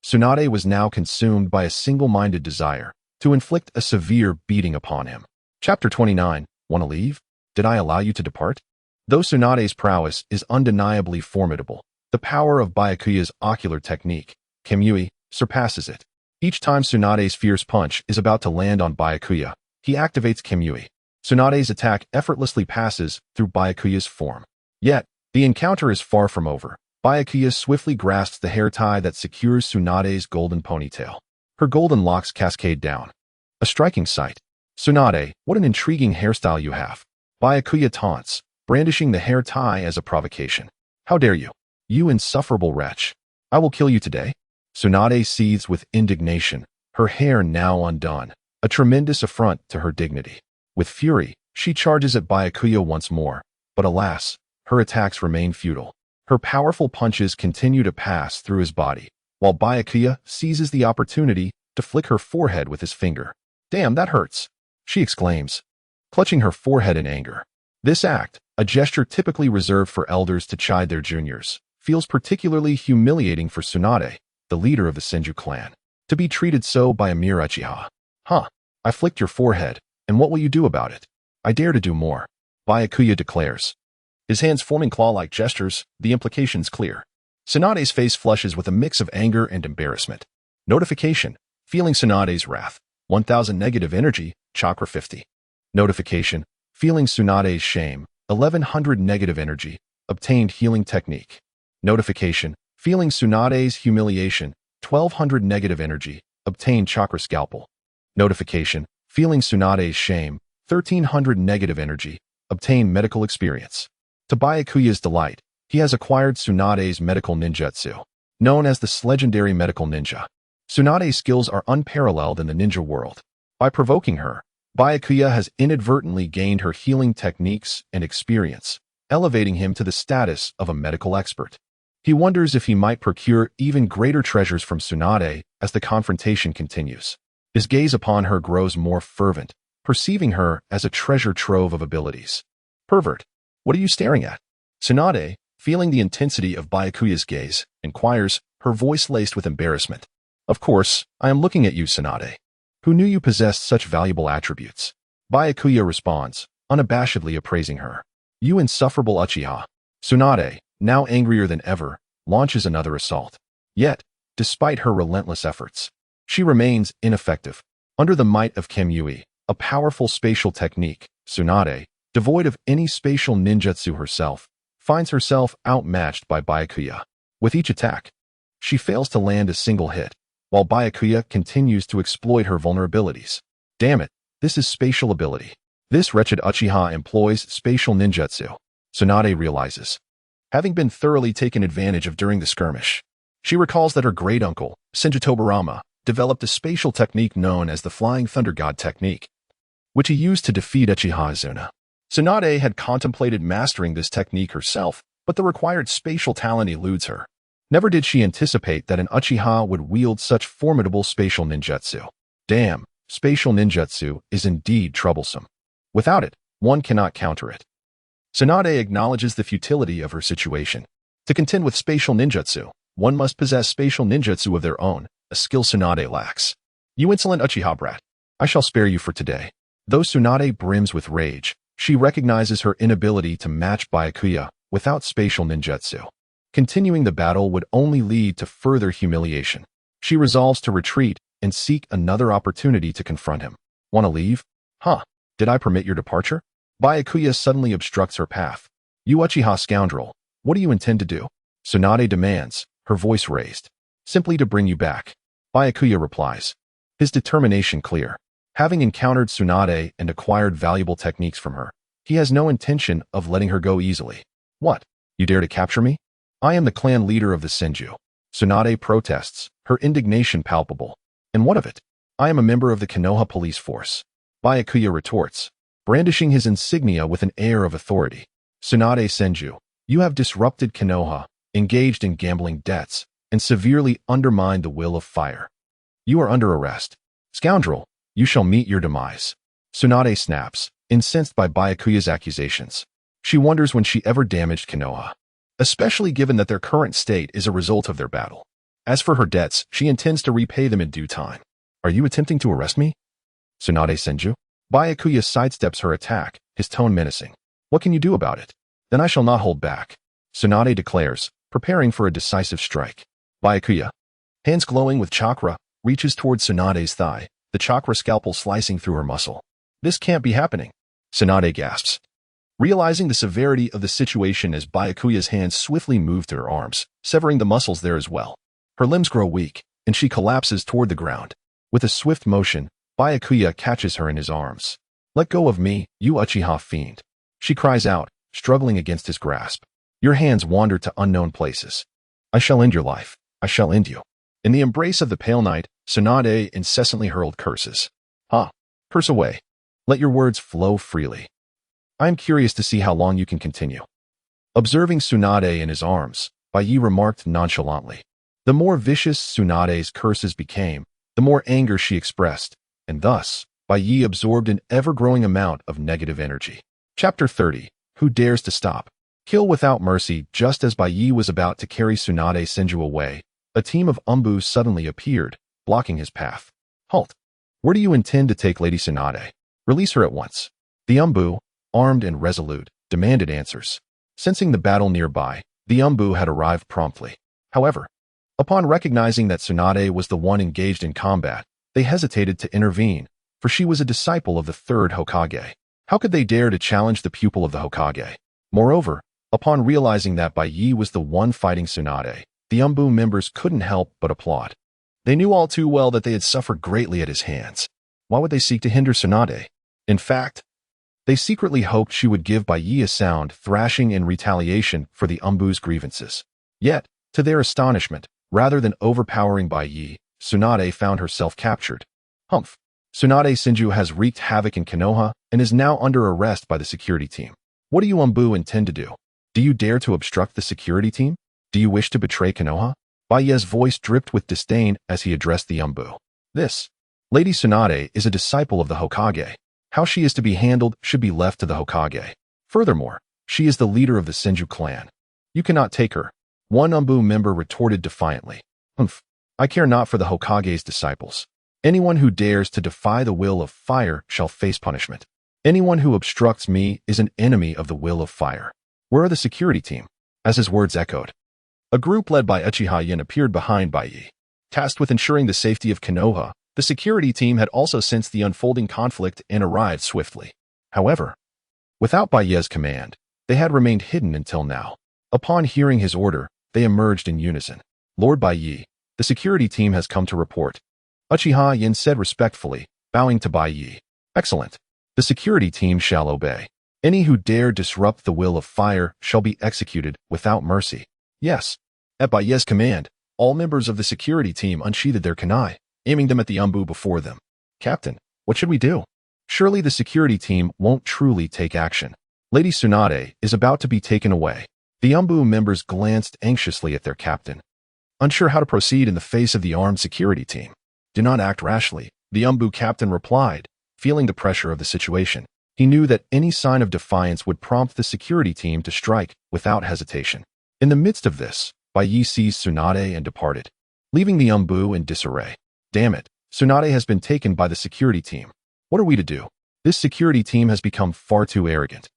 Tsunade was now consumed by a single-minded desire to inflict a severe beating upon him. Chapter 29. Wanna leave? Did I allow you to depart? Though Tsunade's prowess is undeniably formidable, the power of Byakuya's ocular technique, Kimyui, surpasses it. Each time Tsunade's fierce punch is about to land on Byakuya, he activates Kimyui. Tsunade's attack effortlessly passes through Byakuya's form. Yet, the encounter is far from over. Byakuya swiftly grasps the hair tie that secures Tsunade's golden ponytail. Her golden locks cascade down. A striking sight. Tsunade, what an intriguing hairstyle you have. Byakuya taunts, brandishing the hair tie as a provocation. How dare you? You insufferable wretch. I will kill you today. Tsunade seethes with indignation, her hair now undone, a tremendous affront to her dignity. With fury, she charges at Byakuya once more, but alas, her attacks remain futile. Her powerful punches continue to pass through his body, while Byakuya seizes the opportunity to flick her forehead with his finger. Damn, that hurts, she exclaims, clutching her forehead in anger. This act, a gesture typically reserved for elders to chide their juniors, feels particularly humiliating for Tsunade, the leader of the Senju clan. To be treated so by a mere Uchiha. Huh, I flicked your forehead, and what will you do about it? I dare to do more, Byakuya declares. His hands forming claw-like gestures, the implications clear. Tsunade's face flushes with a mix of anger and embarrassment. Notification, feeling Tsunade's wrath. 1000 negative energy, chakra 50. Notification, feeling Tsunade's shame. 1100 negative energy, obtained healing technique. Notification, feeling Tsunade's humiliation. 1200 negative energy, obtained chakra scalpel. Notification, feeling Tsunade's shame. 1300 negative energy, obtained medical experience. To Byakuya's delight, he has acquired Tsunade's medical ninjutsu, known as the legendary medical ninja. Tsunade's skills are unparalleled in the ninja world. By provoking her, Byakuya has inadvertently gained her healing techniques and experience, elevating him to the status of a medical expert. He wonders if he might procure even greater treasures from Tsunade as the confrontation continues. His gaze upon her grows more fervent, perceiving her as a treasure trove of abilities. Pervert, what are you staring at? Tsunade, feeling the intensity of Byakuya's gaze, inquires, her voice laced with embarrassment. Of course, I am looking at you, Tsunade. Who knew you possessed such valuable attributes? Byakuya responds, unabashedly appraising her. You insufferable Uchiha. Tsunade, now angrier than ever, launches another assault. Yet, despite her relentless efforts, she remains ineffective. Under the might of Kimyui, a powerful spatial technique, Tsunade, devoid of any spatial ninjutsu herself, finds herself outmatched by Byakuya. With each attack, she fails to land a single hit, while Byakuya continues to exploit her vulnerabilities. Damn it, this is spatial ability. This wretched Uchiha employs spatial ninjutsu, Tsunade realizes. Having been thoroughly taken advantage of during the skirmish, she recalls that her great-uncle, Senju developed a spatial technique known as the Flying Thunder God technique, which he used to defeat Uchiha Izuna. Tsunade had contemplated mastering this technique herself, but the required spatial talent eludes her. Never did she anticipate that an Uchiha would wield such formidable spatial ninjutsu. Damn, spatial ninjutsu is indeed troublesome. Without it, one cannot counter it. Tsunade acknowledges the futility of her situation. To contend with spatial ninjutsu, one must possess spatial ninjutsu of their own, a skill Tsunade lacks. You insolent Uchiha brat, I shall spare you for today. Though Tsunade brims with rage, she recognizes her inability to match Byakuya without spatial ninjutsu. Continuing the battle would only lead to further humiliation. She resolves to retreat and seek another opportunity to confront him. Want to leave? Huh, did I permit your departure? Byakuya suddenly obstructs her path. You Uchiha scoundrel, what do you intend to do? Tsunade demands, her voice raised. Simply to bring you back. Byakuya replies. His determination clear. Having encountered Tsunade and acquired valuable techniques from her, he has no intention of letting her go easily. What? You dare to capture me? I am the clan leader of the Senju. Tsunade protests, her indignation palpable. And what of it? I am a member of the Konoha police force. Byakuya retorts, brandishing his insignia with an air of authority. Tsunade Senju, you have disrupted Konoha, engaged in gambling debts, and severely undermined the will of fire. You are under arrest. Scoundrel, you shall meet your demise. Tsunade snaps, incensed by Byakuya's accusations. She wonders when she ever damaged Konoha, especially given that their current state is a result of their battle. As for her debts, she intends to repay them in due time. Are you attempting to arrest me? Tsunade Senju? Byakuya sidesteps her attack, his tone menacing. What can you do about it? Then I shall not hold back. Tsunade declares, preparing for a decisive strike. Byakuya, hands glowing with chakra, reaches towards Tsunade's thigh, the chakra scalpel slicing through her muscle. This can't be happening. Tsunade gasps, realizing the severity of the situation as Byakuya's hands swiftly move to her arms, severing the muscles there as well. Her limbs grow weak, and she collapses toward the ground. With a swift motion, Byakuya catches her in his arms. Let go of me, you Uchiha fiend. She cries out, struggling against his grasp. Your hands wander to unknown places. I shall end your life. I shall end you. In the embrace of the pale night, Tsunade incessantly hurled curses. Curse away. Let your words flow freely. I am curious to see how long you can continue. Observing Tsunade in his arms, Baiye remarked nonchalantly. The more vicious Tsunade's curses became, the more anger she expressed, and thus, Baiye absorbed an ever-growing amount of negative energy. Chapter 30. Who dares to stop? Kill without mercy. Just as Baiye was about to carry Tsunade Senju away, a team of Umbu suddenly appeared, blocking his path. Halt! Where do you intend to take Lady Tsunade? Release her at once. The Umbu, armed and resolute, demanded answers. Sensing the battle nearby, the Umbu had arrived promptly. However, upon recognizing that Tsunade was the one engaged in combat, they hesitated to intervene, for she was a disciple of the third Hokage. How could they dare to challenge the pupil of the Hokage? Moreover, upon realizing that Baiye was the one fighting Tsunade, the Umbu members couldn't help but applaud. They knew all too well that they had suffered greatly at his hands. Why would they seek to hinder Tsunade? In fact, they secretly hoped she would give Baiye a sound thrashing in retaliation for the Umbu's grievances. Yet, to their astonishment, rather than overpowering Baiye, Tsunade found herself captured. Humph! Tsunade Senju has wreaked havoc in Konoha and is now under arrest by the security team. What do you Umbu intend to do? Do you dare to obstruct the security team? Do you wish to betray Konoha? Baiye's voice dripped with disdain as he addressed the Umbu. This, Lady Tsunade, is a disciple of the Hokage. How she is to be handled should be left to the Hokage. Furthermore, she is the leader of the Senju clan. You cannot take her. One Umbu member retorted defiantly. Humph! I care not for the Hokage's disciples. Anyone who dares to defy the will of fire shall face punishment. Anyone who obstructs me is an enemy of the will of fire. Where are the security team? As his words echoed, a group led by Uchiha Yin appeared behind Baiye. Tasked with ensuring the safety of Konoha, the security team had also sensed the unfolding conflict and arrived swiftly. However, without Baiye's command, they had remained hidden until now. Upon hearing his order, they emerged in unison. Lord Baiye, the security team has come to report. Uchiha Yin said respectfully, bowing to Baiye. Excellent. The security team shall obey. Any who dare disrupt the will of fire shall be executed without mercy. Yes. At Baiye's command, all members of the security team unsheathed their kunai, aiming them at the Umbu before them. Captain, what should we do? Surely the security team won't truly take action. Lady Tsunade is about to be taken away. The Umbu members glanced anxiously at their captain, unsure how to proceed in the face of the armed security team. Do not act rashly, the Umbu captain replied, feeling the pressure of the situation. He knew that any sign of defiance would prompt the security team to strike without hesitation. In the midst of this, Baiye seized Tsunade and departed, leaving the Umbu in disarray. Damn it, Tsunade has been taken by the security team. What are we to do? This security team has become far too arrogant.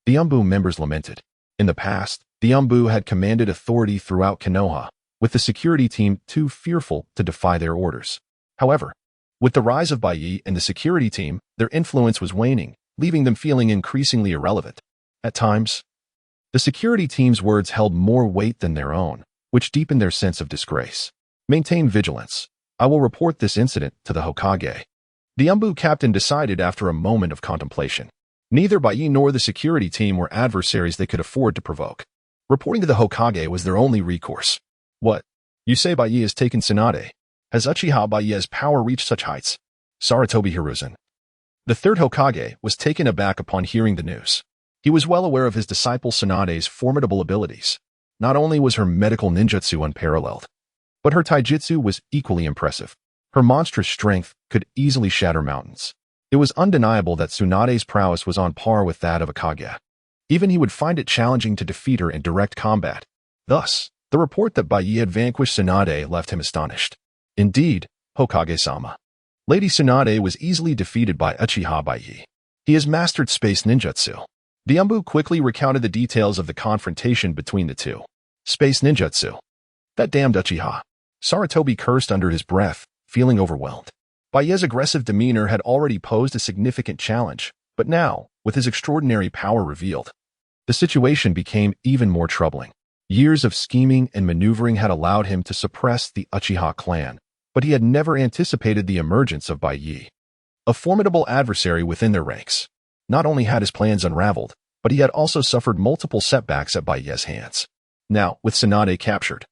The Umbu members lamented. In the past, the Umbu had commanded authority throughout Konoha, with the security team too fearful to defy their orders. However, with the rise of Baiye and the security team, their influence was waning, leaving them feeling increasingly irrelevant. At times, the security team's words held more weight than their own, which deepened their sense of disgrace. Maintain vigilance. I will report this incident to the Hokage. The Umbu captain decided after a moment of contemplation. Neither Baiye nor the security team were adversaries they could afford to provoke. Reporting to the Hokage was their only recourse. What? You say Baiye has taken Tsunade. Has Uchiha Baiye's power reached such heights? Sarutobi Hiruzen. The third Hokage was taken aback upon hearing the news. He was well aware of his disciple Tsunade's formidable abilities. Not only was her medical ninjutsu unparalleled, but her taijutsu was equally impressive. Her monstrous strength could easily shatter mountains. It was undeniable that Tsunade's prowess was on par with that of a Kage. Even he would find it challenging to defeat her in direct combat. Thus, the report that Baiye had vanquished Tsunade left him astonished. Indeed, Hokage-sama. Lady Tsunade was easily defeated by Uchiha Baiye. He has mastered space ninjutsu. The Umbu quickly recounted the details of the confrontation between the two. Space ninjutsu. That damned Uchiha. Sarutobi cursed under his breath, feeling overwhelmed. Baiye's aggressive demeanor had already posed a significant challenge, but now, with his extraordinary power revealed, the situation became even more troubling. Years of scheming and maneuvering had allowed him to suppress the Uchiha clan, but he had never anticipated the emergence of Baiye, a formidable adversary within their ranks. Not only had his plans unraveled, but he had also suffered multiple setbacks at Baiye's hands. Now, with Tsunade captured,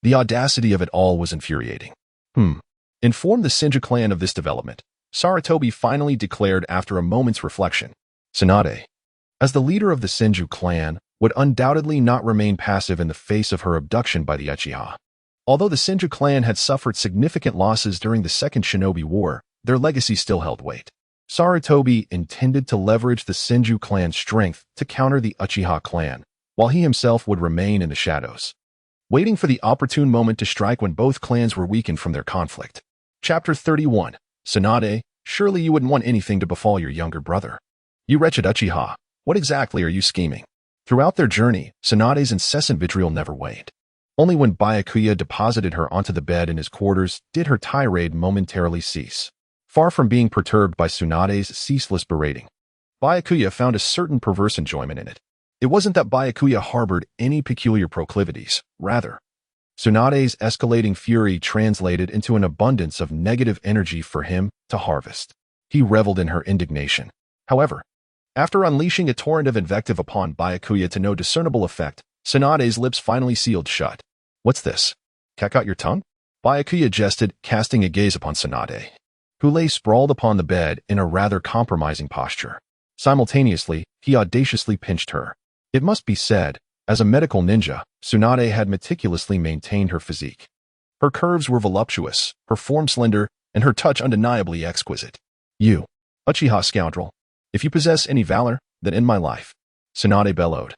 the audacity of it all was infuriating. Inform the Shinji clan of this development, Sarutobi finally declared after a moment's reflection. Tsunade, as the leader of the Shinji clan, would undoubtedly not remain passive in the face of her abduction by the Uchiha. Although the Shinji clan had suffered significant losses during the Second Shinobi War, their legacy still held weight. Sarutobi intended to leverage the Shinji clan's strength to counter the Uchiha clan, while he himself would remain in the shadows, waiting for the opportune moment to strike when both clans were weakened from their conflict. Chapter 31. Tsunade, surely you wouldn't want anything to befall your younger brother. You wretched Uchiha, what exactly are you scheming? Throughout their journey, Tsunade's incessant vitriol never waned. Only when Byakuya deposited her onto the bed in his quarters did her tirade momentarily cease. Far from being perturbed by Tsunade's ceaseless berating, Byakuya found a certain perverse enjoyment in it. It wasn't that Byakuya harbored any peculiar proclivities. Rather, Tsunade's escalating fury translated into an abundance of negative energy for him to harvest. He reveled in her indignation. However, after unleashing a torrent of invective upon Byakuya to no discernible effect, Tsunade's lips finally sealed shut. What's this? Keck out your tongue? Byakuya jested, casting a gaze upon Tsunade, who lay sprawled upon the bed in a rather compromising posture. Simultaneously, he audaciously pinched her. It must be said, as a medical ninja, Tsunade had meticulously maintained her physique. Her curves were voluptuous, her form slender, and her touch undeniably exquisite. You, Uchiha scoundrel, if you possess any valor, then end my life, Tsunade bellowed,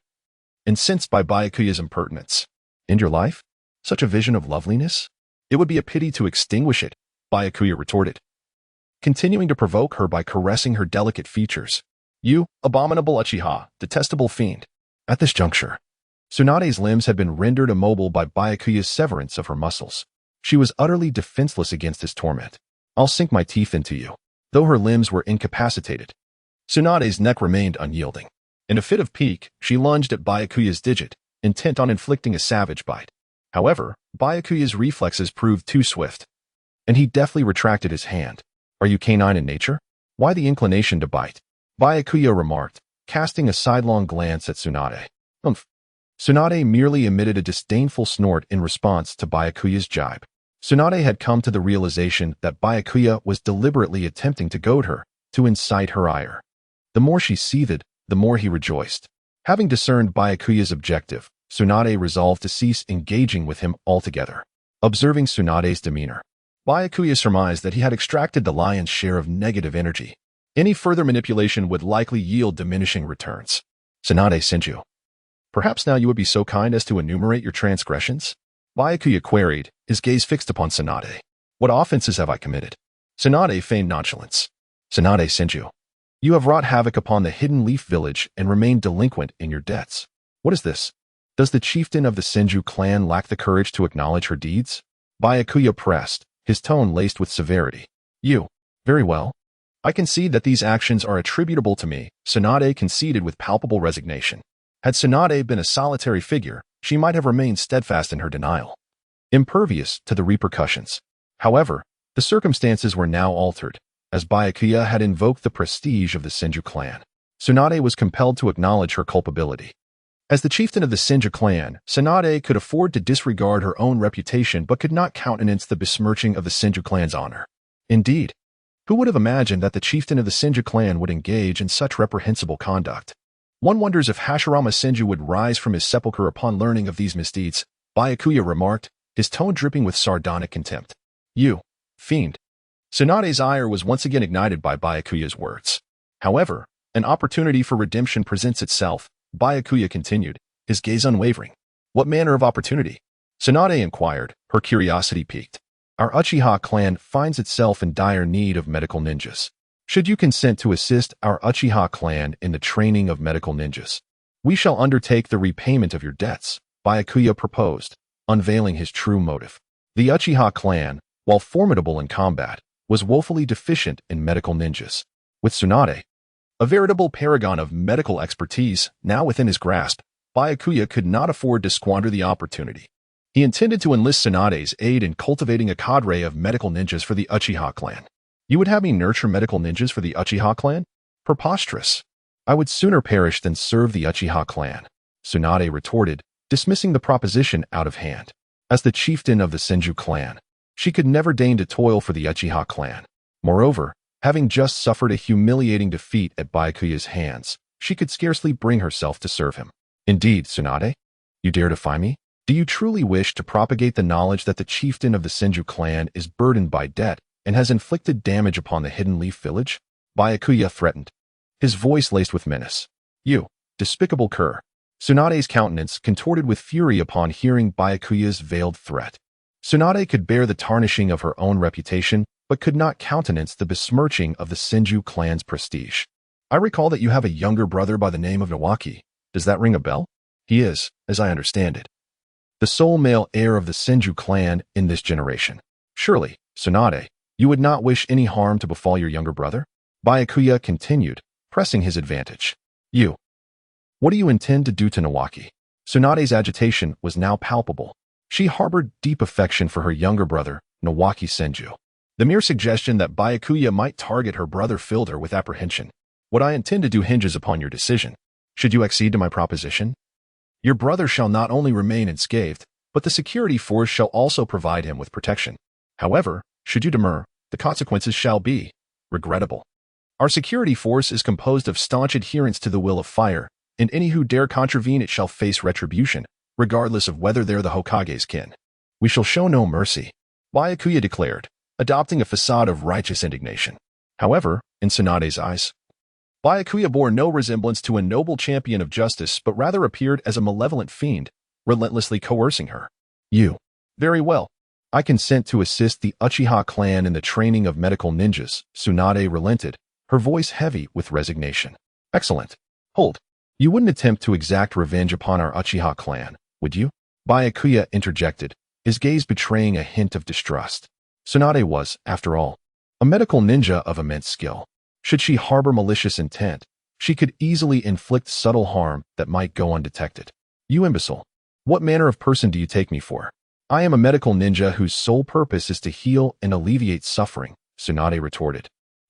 incensed by Byakuya's impertinence. End your life? Such a vision of loveliness? It would be a pity to extinguish it, Byakuya retorted, continuing to provoke her by caressing her delicate features. You, abominable Uchiha, detestable fiend. At this juncture, Tsunade's limbs had been rendered immobile by Byakuya's severance of her muscles. She was utterly defenseless against his torment. I'll sink my teeth into you. Though her limbs were incapacitated, Tsunade's neck remained unyielding. In a fit of pique, she lunged at Byakuya's digit, intent on inflicting a savage bite. However, Byakuya's reflexes proved too swift, and he deftly retracted his hand. Are you canine in nature? Why the inclination to bite? Byakuya remarked, casting a sidelong glance at Tsunade. Umph. Tsunade merely emitted a disdainful snort in response to Byakuya's jibe. Tsunade had come to the realization that Byakuya was deliberately attempting to goad her, to incite her ire. The more she seethed, the more he rejoiced. Having discerned Byakuya's objective, Tsunade resolved to cease engaging with him altogether. Observing Tsunade's demeanor, Byakuya surmised that he had extracted the lion's share of negative energy. Any further manipulation would likely yield diminishing returns. Tsunade Senju. Perhaps now you would be so kind as to enumerate your transgressions? Byakuya queried, his gaze fixed upon Tsunade. What offenses have I committed? Tsunade feigned nonchalance. Tsunade Senju. You have wrought havoc upon the Hidden Leaf Village and remained delinquent in your debts. What is this? Does the chieftain of the Shinji clan lack the courage to acknowledge her deeds? Byakuya pressed, his tone laced with severity. You. Very well. I concede that these actions are attributable to me, Tsunade conceded with palpable resignation. Had Tsunade been a solitary figure, she might have remained steadfast in her denial, impervious to the repercussions. However, the circumstances were now altered, as Byakuya had invoked the prestige of the Shinji clan. Tsunade was compelled to acknowledge her culpability. As the chieftain of the Shinji clan, Tsunade could afford to disregard her own reputation but could not countenance the besmirching of the Shinji clan's honor. Indeed, who would have imagined that the chieftain of the Shinji clan would engage in such reprehensible conduct? One wonders if Hashirama Senju would rise from his sepulchre upon learning of these misdeeds, Byakuya remarked, his tone dripping with sardonic contempt. You, fiend. Tsunade's ire was once again ignited by Byakuya's words. However, an opportunity for redemption presents itself, Byakuya continued, his gaze unwavering. What manner of opportunity? Tsunade inquired, her curiosity piqued. Our Uchiha clan finds itself in dire need of medical ninjas. Should you consent to assist our Uchiha clan in the training of medical ninjas, we shall undertake the repayment of your debts, Byakuya proposed, unveiling his true motive. The Uchiha clan, while formidable in combat, was woefully deficient in medical ninjas. With Tsunade, a veritable paragon of medical expertise, now within his grasp, Byakuya could not afford to squander the opportunity. He intended to enlist Tsunade's aid in cultivating a cadre of medical ninjas for the Uchiha clan. You would have me nurture medical ninjas for the Uchiha clan? Preposterous. I would sooner perish than serve the Uchiha clan, Tsunade retorted, dismissing the proposition out of hand. As the chieftain of the Senju clan, she could never deign to toil for the Uchiha clan. Moreover, having just suffered a humiliating defeat at Byakuya's hands, she could scarcely bring herself to serve him. Indeed, Tsunade, you dare defy me? Do you truly wish to propagate the knowledge that the chieftain of the Senju clan is burdened by debt and has inflicted damage upon the Hidden Leaf village? Byakuya threatened, his voice laced with menace. You, despicable cur. Tsunade's countenance contorted with fury upon hearing Byakuya's veiled threat. Tsunade could bear the tarnishing of her own reputation, but could not countenance the besmirching of the Senju clan's prestige. I recall that you have a younger brother by the name of Nawaki. Does that ring a bell? He is, as I understand it, the sole male heir of the Senju clan in this generation. Surely, Tsunade, you would not wish any harm to befall your younger brother? Byakuya continued, pressing his advantage. You. What do you intend to do to Nawaki? Tsunade's agitation was now palpable. She harbored deep affection for her younger brother, Nawaki Senju. The mere suggestion that Byakuya might target her brother filled her with apprehension. What I intend to do hinges upon your decision. Should you accede to my proposition, your brother shall not only remain unscathed, but the security force shall also provide him with protection. However, should you demur, the consequences shall be regrettable. Our security force is composed of staunch adherents to the will of fire, and any who dare contravene it shall face retribution, regardless of whether they're the Hokage's kin. We shall show no mercy, Byakuya declared, adopting a facade of righteous indignation. However, in Tsunade's eyes, Byakuya bore no resemblance to a noble champion of justice, but rather appeared as a malevolent fiend, relentlessly coercing her. You. Very well. I consent to assist the Uchiha clan in the training of medical ninjas, Tsunade relented, her voice heavy with resignation. Excellent. Hold. You wouldn't attempt to exact revenge upon our Uchiha clan, would you? Byakuya interjected, his gaze betraying a hint of distrust. Tsunade was, after all, a medical ninja of immense skill. Should she harbor malicious intent, she could easily inflict subtle harm that might go undetected. You imbecile. What manner of person do you take me for? I am a medical ninja whose sole purpose is to heal and alleviate suffering, Tsunade retorted,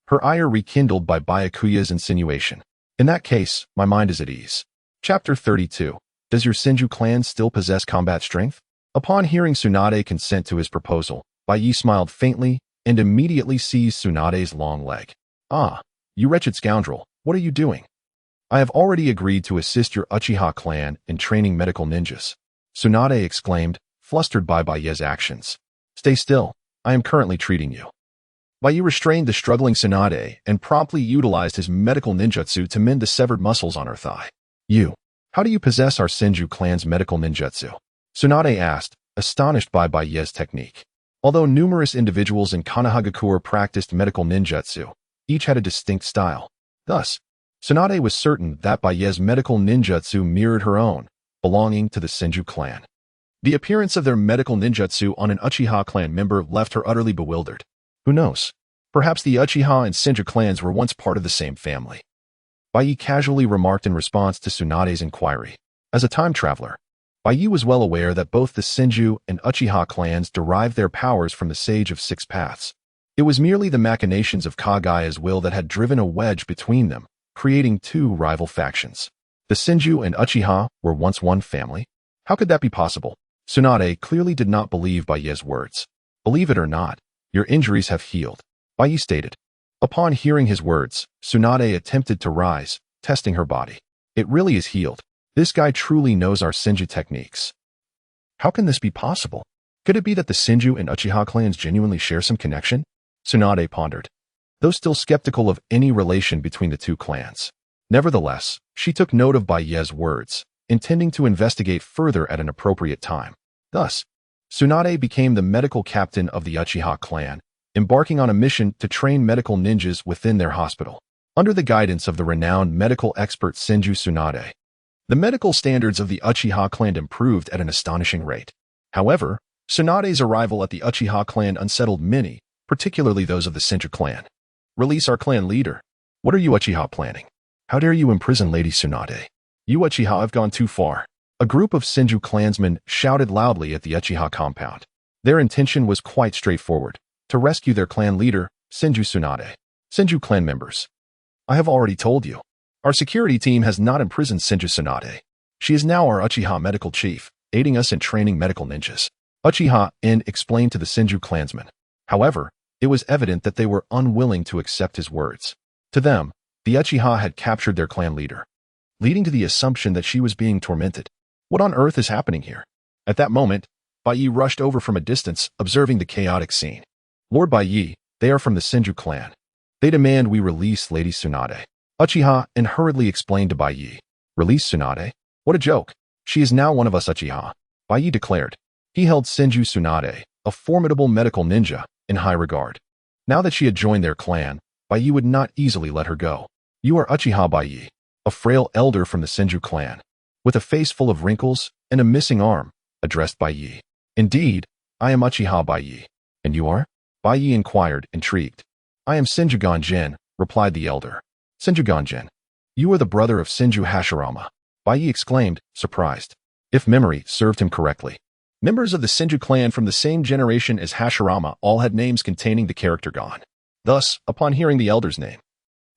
her ire rekindled by Byakuya's insinuation. In that case, my mind is at ease. Chapter 32. Does your Senju clan still possess combat strength? Upon hearing Tsunade consent to his proposal, Baiye smiled faintly and immediately seized Tsunade's long leg. Ah, you wretched scoundrel, what are you doing? I have already agreed to assist your Uchiha clan in training medical ninjas, Tsunade exclaimed, flustered by Baiye's actions. Stay still, I am currently treating you. Baiye restrained the struggling Tsunade and promptly utilized his medical ninjutsu to mend the severed muscles on her thigh. You. How do you possess our Senju clan's medical ninjutsu? Tsunade asked, astonished by Baiye's technique. Although numerous individuals in Konoha practiced medical ninjutsu, each had a distinct style. Thus, Tsunade was certain that Baiye's medical ninjutsu mirrored her own, belonging to the Senju clan. The appearance of their medical ninjutsu on an Uchiha clan member left her utterly bewildered. Who knows? Perhaps the Uchiha and Senju clans were once part of the same family. Baiye casually remarked in response to Tsunade's inquiry. As a time traveler, Baiye was well aware that both the Senju and Uchiha clans derived their powers from the Sage of Six Paths. It was merely the machinations of Kagaya's will that had driven a wedge between them, creating two rival factions. The Shinju and Uchiha were once one family? How could that be possible? Tsunade clearly did not believe Baiye's words. Believe it or not, your injuries have healed, Baiye stated. Upon hearing his words, Tsunade attempted to rise, testing her body. It really is healed. This guy truly knows our Shinju techniques. How can this be possible? Could it be that the Shinju and Uchiha clans genuinely share some connection? Tsunade pondered, though still skeptical of any relation between the two clans. Nevertheless, she took note of Baiye's words, intending to investigate further at an appropriate time. Thus, Tsunade became the medical captain of the Uchiha clan, embarking on a mission to train medical ninjas within their hospital. Under the guidance of the renowned medical expert Shinju Tsunade, the medical standards of the Uchiha clan improved at an astonishing rate. However, Tsunade's arrival at the Uchiha clan unsettled many, particularly those of the Shinju clan. Release our clan leader. What are you Uchiha planning? How dare you imprison Lady Tsunade? You Uchiha have gone too far. A group of Shinju clansmen shouted loudly at the Uchiha compound. Their intention was quite straightforward, to rescue their clan leader, Shinju Tsunade. Shinju clan members, I have already told you. Our security team has not imprisoned Shinju Tsunade. She is now our Uchiha medical chief, aiding us in training medical ninjas. Uchiha explained to the Shinju clansmen. However, it was evident that they were unwilling to accept his words. To them, the Uchiha had captured their clan leader, leading to the assumption that she was being tormented. What on earth is happening here? At that moment, Baiye rushed over from a distance, observing the chaotic scene. Lord Baiye, they are from the Shinju clan. They demand we release Lady Tsunade. Uchiha hurriedly explained to Baiye. Release Tsunade? What a joke. She is now one of us Uchiha, Baiye declared. He held Shinju Tsunade, a formidable medical ninja, in high regard. Now that she had joined their clan, Baiye would not easily let her go. You are Uchiha Baiye, a frail elder from the Shinju clan, with a face full of wrinkles and a missing arm, addressed Baiye. Indeed, I am Uchiha Baiye. And you are? Baiye inquired, intrigued. I am Shinju Ganjin, replied the elder. Shinju Ganjin. You are the brother of Shinju Hashirama, Baiye exclaimed, surprised. If memory served him correctly, members of the Shinju clan from the same generation as Hashirama all had names containing the character Gan. Thus, upon hearing the elder's name,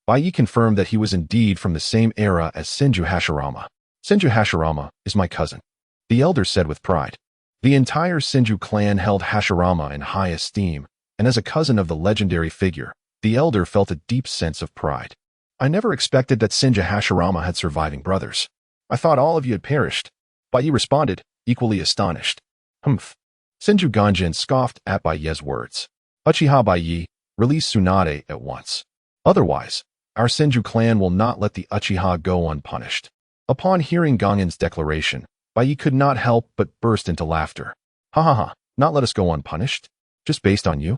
Baiye confirmed that he was indeed from the same era as Shinju Hashirama. Shinju Hashirama is my cousin, the elder said with pride. The entire Shinju clan held Hashirama in high esteem, and as a cousin of the legendary figure, the elder felt a deep sense of pride. I never expected that Shinju Hashirama had surviving brothers. I thought all of you had perished. Baiye responded, equally astonished. Humph. Shinju Ganjin scoffed at Baiye's words. Uchiha Baiye, release Tsunade at once. Otherwise, our Shinju clan will not let the Uchiha go unpunished. Upon hearing Gangin's declaration, Baiye could not help but burst into laughter. Ha ha ha, not let us go unpunished? Just based on you?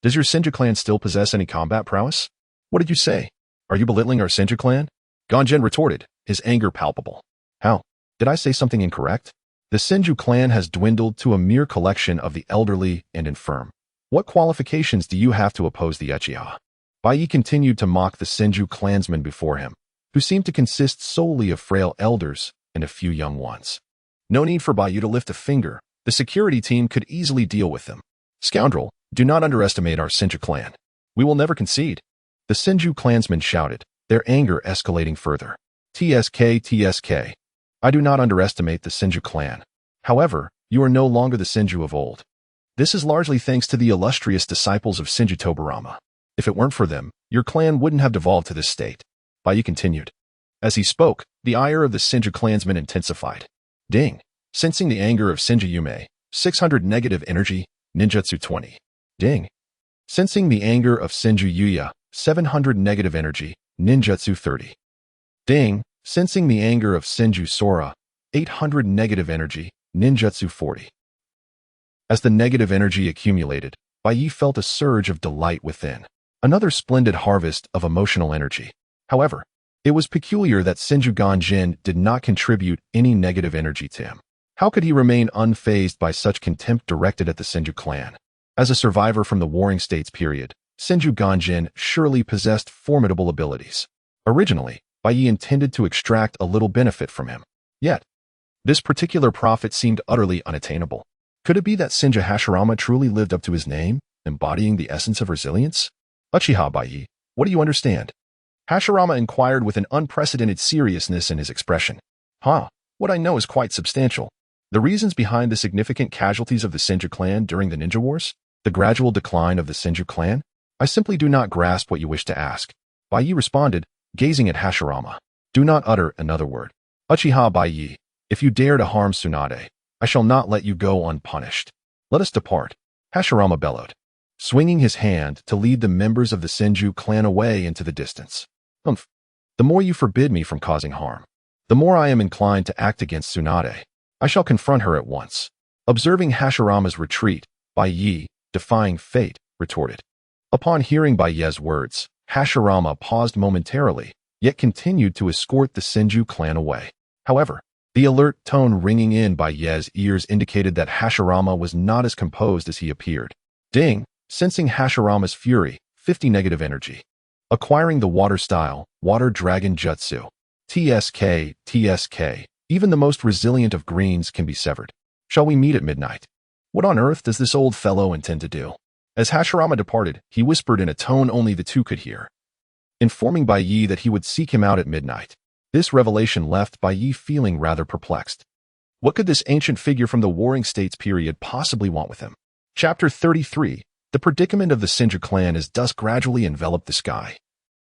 Does your Shinju clan still possess any combat prowess? What did you say? Are you belittling our Shinju clan? Ganjin retorted, his anger palpable. How? Did I say something incorrect? The Shinju clan has dwindled to a mere collection of the elderly and infirm. What qualifications do you have to oppose the Uchiha? Baiye continued to mock the Shinju clansmen before him, who seemed to consist solely of frail elders and a few young ones. No need for Baiye to lift a finger. The security team could easily deal with them. Scoundrel, do not underestimate our Shinju clan. We will never concede. The Shinju clansmen shouted, their anger escalating further. TSK. I do not underestimate the Shinju clan. However, you are no longer the Shinju of old. This is largely thanks to the illustrious disciples of Shinju Tobirama. If it weren't for them, your clan wouldn't have devolved to this state. Baiye continued. As he spoke, the ire of the Shinju clansmen intensified. Ding. Sensing the anger of Shinju Yume, 600 negative energy, ninjutsu 20. Ding. Sensing the anger of Shinju Yuya, 700 negative energy, ninjutsu 30. Ding. Sensing the anger of Shinju Sora, 800 negative energy, ninjutsu 40. As the negative energy accumulated, Baiye felt a surge of delight within. Another splendid harvest of emotional energy. However, it was peculiar that Shinju Ganjin did not contribute any negative energy to him. How could he remain unfazed by such contempt directed at the Shinju clan? As a survivor from the Warring States period, Shinju Ganjin surely possessed formidable abilities. Originally, Baiye intended to extract a little benefit from him. Yet, this particular profit seemed utterly unattainable. Could it be that Shinju Hashirama truly lived up to his name, embodying the essence of resilience? Uchiha Baiye, what do you understand? Hashirama inquired with an unprecedented seriousness in his expression. What I know is quite substantial. The reasons behind the significant casualties of the Shinji clan during the Ninja Wars? The gradual decline of the Shinji clan? I simply do not grasp what you wish to ask. Baiye responded, gazing at Hashirama. Do not utter another word. Uchiha Baiye, if you dare to harm Tsunade, I shall not let you go unpunished. Let us depart. Hashirama bellowed, swinging his hand to lead the members of the Shinju clan away into the distance. The more you forbid me from causing harm, the more I am inclined to act against Tsunade. I shall confront her at once. Observing Hashirama's retreat, Baiye, defying fate, retorted. Upon hearing Baiye's words, Hashirama paused momentarily, yet continued to escort the Shinju clan away. However, the alert tone ringing in Baiye's ears indicated that Hashirama was not as composed as he appeared. Ding! Sensing Hashirama's fury, 50 negative energy. Acquiring the water style, Water Dragon Jutsu. TSK. Even the most resilient of greens can be severed. Shall we meet at midnight? What on earth does this old fellow intend to do? As Hashirama departed, he whispered in a tone only the two could hear, informing Baiye that he would seek him out at midnight. This revelation left Baiye feeling rather perplexed. What could this ancient figure from the Warring States period possibly want with him? Chapter 33. The predicament of the Shinji clan as dusk gradually enveloped the sky.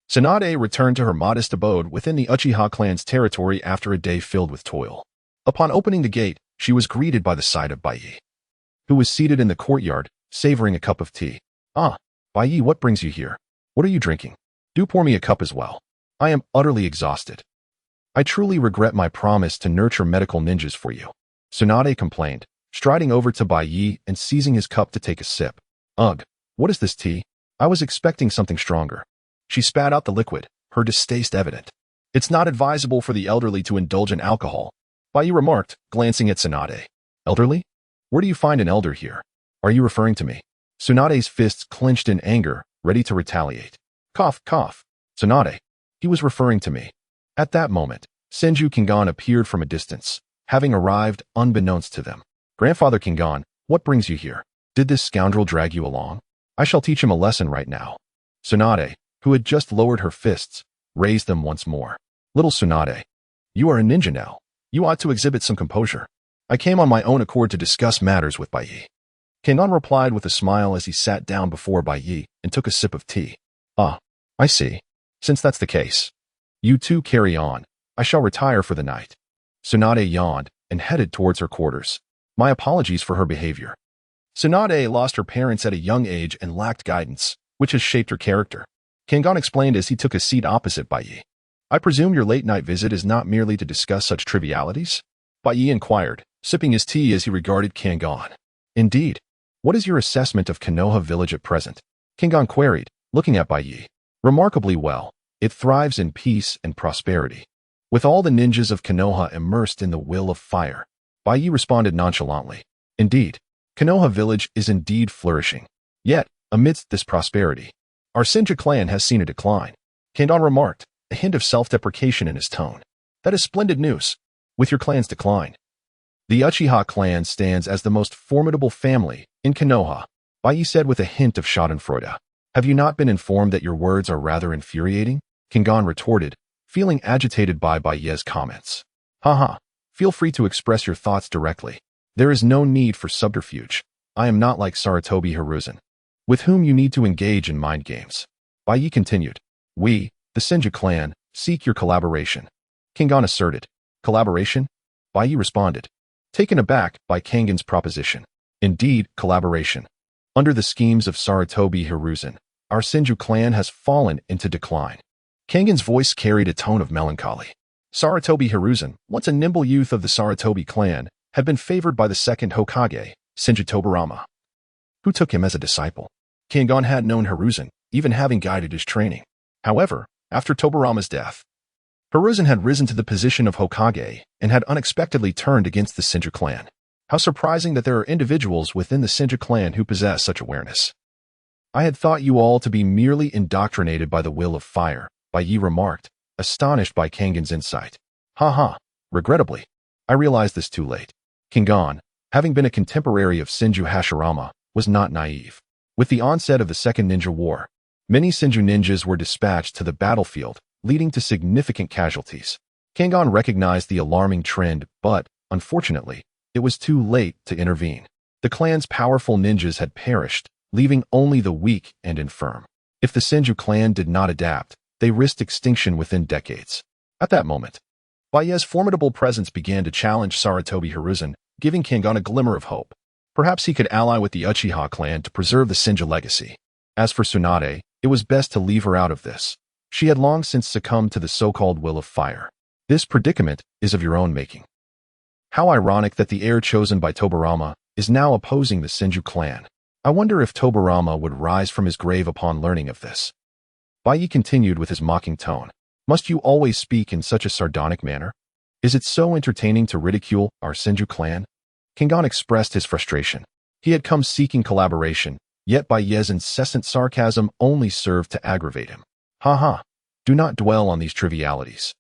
Tsunade returned to her modest abode within the Uchiha clan's territory after a day filled with toil. Upon opening the gate, she was greeted by the sight of Baiye, who was seated in the courtyard, savoring a cup of tea. Baiye, what brings you here? What are you drinking? Do pour me a cup as well. I am utterly exhausted. I truly regret my promise to nurture medical ninjas for you. Tsunade complained, striding over to Baiye and seizing his cup to take a sip. Ugh, what is this tea? I was expecting something stronger. She spat out the liquid, her distaste evident. It's not advisable for the elderly to indulge in alcohol, Baiye remarked, glancing at Tsunade. Elderly? Where do you find an elder here? Are you referring to me? Tsunade's fists clenched in anger, ready to retaliate. Cough, cough. Tsunade. He was referring to me. At that moment, Senju Kingan appeared from a distance, having arrived unbeknownst to them. Grandfather Kingan, what brings you here? Did this scoundrel drag you along? I shall teach him a lesson right now. Tsunade, who had just lowered her fists, raised them once more. Little Tsunade, you are a ninja now. You ought to exhibit some composure. I came on my own accord to discuss matters with Baiye. Kingan replied with a smile as he sat down before Baiye and took a sip of tea. I see. Since that's the case, you two carry on. I shall retire for the night. Tsunade yawned and headed towards her quarters. My apologies for her behavior. Tsunade lost her parents at a young age and lacked guidance, which has shaped her character. Kingan explained as he took a seat opposite Baiye. I presume your late-night visit is not merely to discuss such trivialities? Baiye inquired, sipping his tea as he regarded Kingan. Indeed. What is your assessment of Konoha village at present? Kingan queried, looking at Baiye. Remarkably well. It thrives in peace and prosperity, with all the ninjas of Konoha immersed in the will of fire. Baiye responded nonchalantly. Indeed, Konoha village is indeed flourishing. Yet, amidst this prosperity, our Shinji clan has seen a decline. Kingan remarked, a hint of self-deprecation in his tone. That is splendid news. With your clan's decline, the Uchiha clan stands as the most formidable family in Konoha, Baiye said with a hint of schadenfreude. Have you not been informed that your words are rather infuriating? Kingan retorted, feeling agitated by Baiye's comments. Feel free to express your thoughts directly. There is no need for subterfuge. I am not like Sarutobi Hiruzen, with whom you need to engage in mind games. Baiye continued. We, the Shinji clan, seek your collaboration. Kingan asserted. Collaboration? Baiye responded, taken aback by Kangan's proposition. Indeed, collaboration. Under the schemes of Sarutobi Hiruzen, our Shinju clan has fallen into decline. Kangan's voice carried a tone of melancholy. Sarutobi Hiruzen, once a nimble youth of the Sarutobi clan, had been favored by the second Hokage, Shinji Tobirama, who took him as a disciple. Kingan had known Hiruzen, even having guided his training. However, after Tobirama's death, Hiruzen had risen to the position of Hokage and had unexpectedly turned against the Shinju clan. How surprising that there are individuals within the Shinji clan who possess such awareness. I had thought you all to be merely indoctrinated by the will of fire, Baiye remarked, astonished by Kangan's insight. Regrettably, I realized this too late. Kingan, having been a contemporary of Shinju Hashirama, was not naive. With the onset of the Second Ninja War, many Shinju ninjas were dispatched to the battlefield leading to significant casualties. Kengan recognized the alarming trend, but, unfortunately, it was too late to intervene. The clan's powerful ninjas had perished, leaving only the weak and infirm. If the Shinji clan did not adapt, they risked extinction within decades. At that moment, Baiye's formidable presence began to challenge Sarutobi Hiruzen, giving Kengan a glimmer of hope. Perhaps he could ally with the Uchiha clan to preserve the Shinji legacy. As for Tsunade, it was best to leave her out of this. She had long since succumbed to the so-called will of fire. This predicament is of your own making. How ironic that the heir chosen by Tobirama is now opposing the Shinji clan. I wonder if Tobirama would rise from his grave upon learning of this. Baiye continued with his mocking tone. Must you always speak in such a sardonic manner? Is it so entertaining to ridicule our Shinji clan? Kengan expressed his frustration. He had come seeking collaboration, yet Baiye's incessant sarcasm only served to aggravate him. Ha. Do not dwell on these trivialities.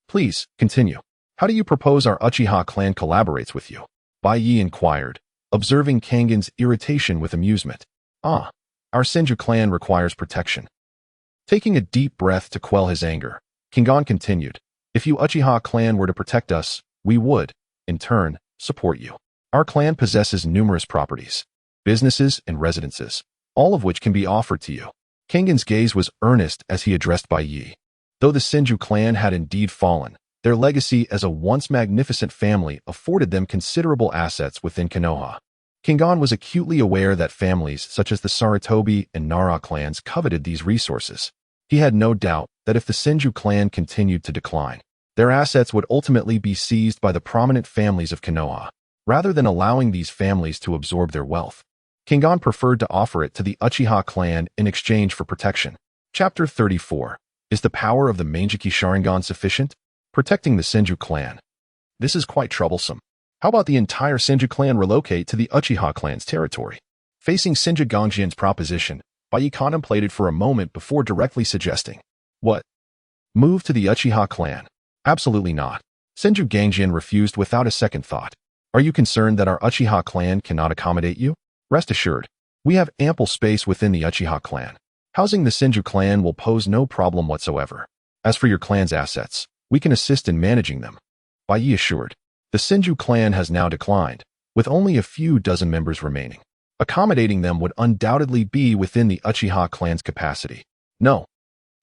Please, continue. How do you propose our Uchiha clan collaborates with you? Baiye inquired, observing Kengan's irritation with amusement. Our Shinji clan requires protection. Taking a deep breath to quell his anger, Kengan continued, if you Uchiha clan were to protect us, we would, in turn, support you. Our clan possesses numerous properties, businesses, and residences, all of which can be offered to you. Kengan's gaze was earnest as he addressed Baiye. Though the Shinji clan had indeed fallen, their legacy as a once magnificent family afforded them considerable assets within Konoha. Kengan was acutely aware that families such as the Sarutobi and Nara clans coveted these resources. He had no doubt that if the Shinji clan continued to decline, their assets would ultimately be seized by the prominent families of Konoha. Rather than allowing these families to absorb their wealth, Kengan preferred to offer it to the Uchiha clan in exchange for protection. Chapter 34. Is the power of the Mangekyou Sharingan sufficient? Protecting the Shinji clan. This is quite troublesome. How about the entire Shinji clan relocate to the Uchiha clan's territory? Facing Shinji Gangjian's proposition, Baiye contemplated for a moment before directly suggesting, what? Move to the Uchiha clan? Absolutely not. Shinji Gangjian refused without a second thought. Are you concerned that our Uchiha clan cannot accommodate you? Rest assured, we have ample space within the Uchiha clan. Housing the Shinji clan will pose no problem whatsoever. As for your clan's assets, we can assist in managing them. Baiye assured. The Shinji clan has now declined, with only a few dozen members remaining. Accommodating them would undoubtedly be within the Uchiha clan's capacity. No,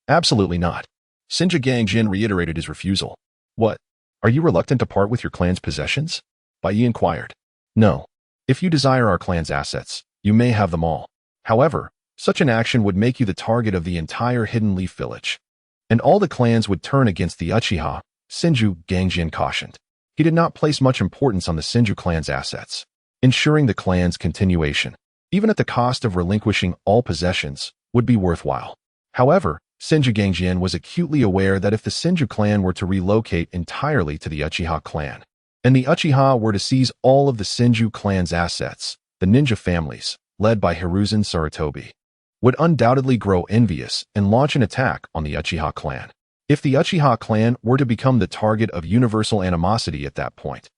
absolutely not. Shinji Gangjin reiterated his refusal. What? Are you reluctant to part with your clan's possessions? Baiye inquired. No. If you desire our clan's assets, you may have them all. However, such an action would make you the target of the entire Hidden Leaf village. And all the clans would turn against the Uchiha, Shinji Gangjin cautioned. He did not place much importance on the Shinji clan's assets. Ensuring the clan's continuation, even at the cost of relinquishing all possessions, would be worthwhile. However, Shinji Gangjin was acutely aware that if the Shinji clan were to relocate entirely to the Uchiha clan, and the Uchiha were to seize all of the Shinji clan's assets, the ninja families, led by Hiruzen Sarutobi, would undoubtedly grow envious and launch an attack on the Uchiha clan. If the Uchiha clan were to become the target of universal animosity at that point,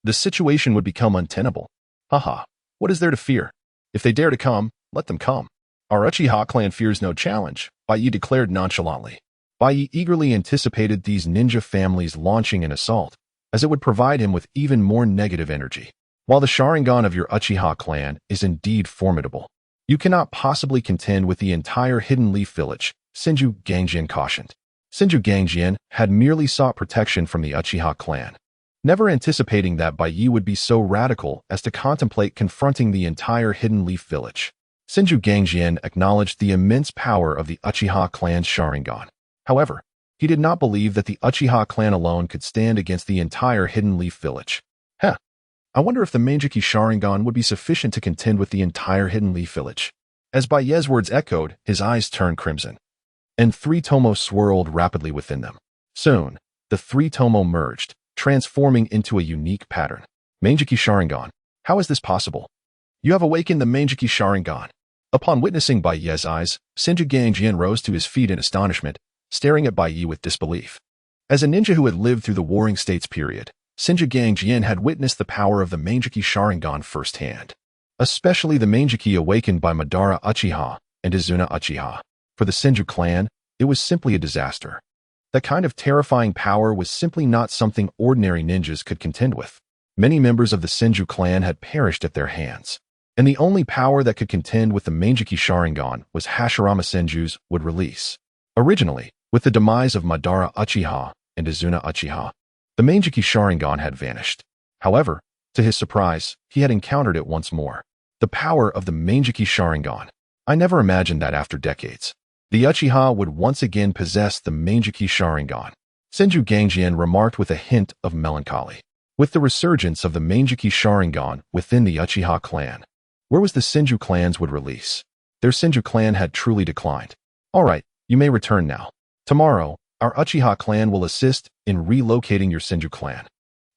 the situation would become untenable. Haha, what is there to fear? If they dare to come, let them come. Our Uchiha clan fears no challenge, Baiye declared nonchalantly. Baiye eagerly anticipated these ninja families launching an assault, as it would provide him with even more negative energy. While the Sharingan of your Uchiha clan is indeed formidable, you cannot possibly contend with the entire Hidden Leaf village, Shinji Gangjin cautioned. Shinji Gangjin had merely sought protection from the Uchiha clan, never anticipating that Baiye would be so radical as to contemplate confronting the entire Hidden Leaf village. Shinji Gangjin acknowledged the immense power of the Uchiha clan's Sharingan. However, he did not believe that the Uchiha clan alone could stand against the entire Hidden Leaf village. I wonder if the Mangekyou Sharingan would be sufficient to contend with the entire Hidden Leaf village. As Baiye's words echoed, his eyes turned crimson, and three tomo swirled rapidly within them. Soon, the three tomo merged, transforming into a unique pattern. Mangekyou Sharingan. How is this possible? You have awakened the Mangekyou Sharingan. Upon witnessing Baiye's eyes, Shinji Gangjin rose to his feet in astonishment, staring at Baiye with disbelief. As a ninja who had lived through the Warring States period, Shinji Gangjin had witnessed the power of the Mangekyou Sharingan firsthand, especially the Mangekyou awakened by Madara Uchiha and Izuna Uchiha. For the Shinji clan, it was simply a disaster. That kind of terrifying power was simply not something ordinary ninjas could contend with. Many members of the Senju clan had perished at their hands, and the only power that could contend with the Manjiki Sharingan was Hashirama Senju's would release. Originally, with the demise of Madara Uchiha and Izuna Uchiha, the Manjiki Sharingan had vanished. However, to his surprise, he had encountered it once more. The power of the Manjiki Sharingan. I never imagined that after decades, the Uchiha would once again possess the Manjiki Sharingan. Senju Gangjin remarked with a hint of melancholy. With the resurgence of the Manjiki Sharingan within the Uchiha clan, where was the Senju clan's would release? Their Senju clan had truly declined. All right, you may return now. Tomorrow, our Uchiha clan will assist in relocating your Senju clan,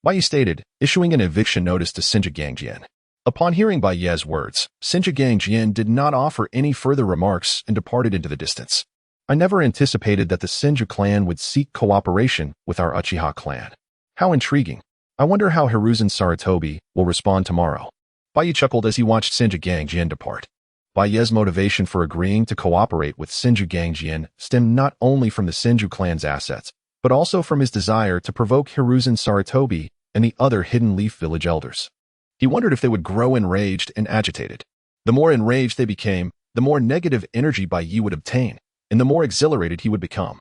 Baiye stated, issuing an eviction notice to Senju Gangjin. Upon hearing Baiye's words, Senju Gangjin did not offer any further remarks and departed into the distance. I never anticipated that the Senju clan would seek cooperation with our Uchiha clan. How intriguing. I wonder how Hiruzen Sarutobi will respond tomorrow. Baiye chuckled as he watched Senju Gangjin depart. Baiye's motivation for agreeing to cooperate with Senju Gangjin stemmed not only from the Senju clan's assets, but also from his desire to provoke Hiruzen Sarutobi and the other Hidden Leaf village elders. He wondered if they would grow enraged and agitated. The more enraged they became, the more negative energy Baiye would obtain, and the more exhilarated he would become.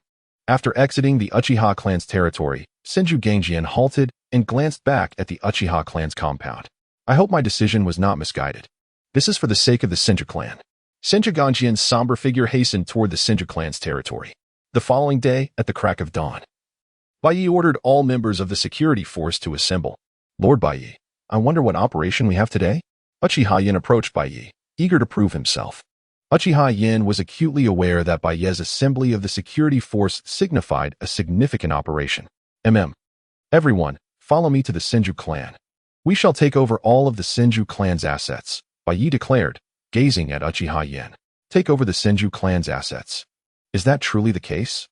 After exiting the Uchiha clan's territory, Senju Gangjin halted and glanced back at the Uchiha clan's compound. I hope my decision was not misguided. This is for the sake of the Senju clan. Senju Gangjin's somber figure hastened toward the Senju clan's territory. The following day, at the crack of dawn, Baiye ordered all members of the security force to assemble. Lord Baiye, I wonder what operation we have today? Uchiha Yin approached Baiye, eager to prove himself. Uchiha Yin was acutely aware that Baiye's assembly of the security force signified a significant operation. Everyone, follow me to the Senju clan. We shall take over all of the Senju clan's assets, Baiye declared, gazing at Uchiha Yin. Take over the Senju clan's assets. Is that truly the case?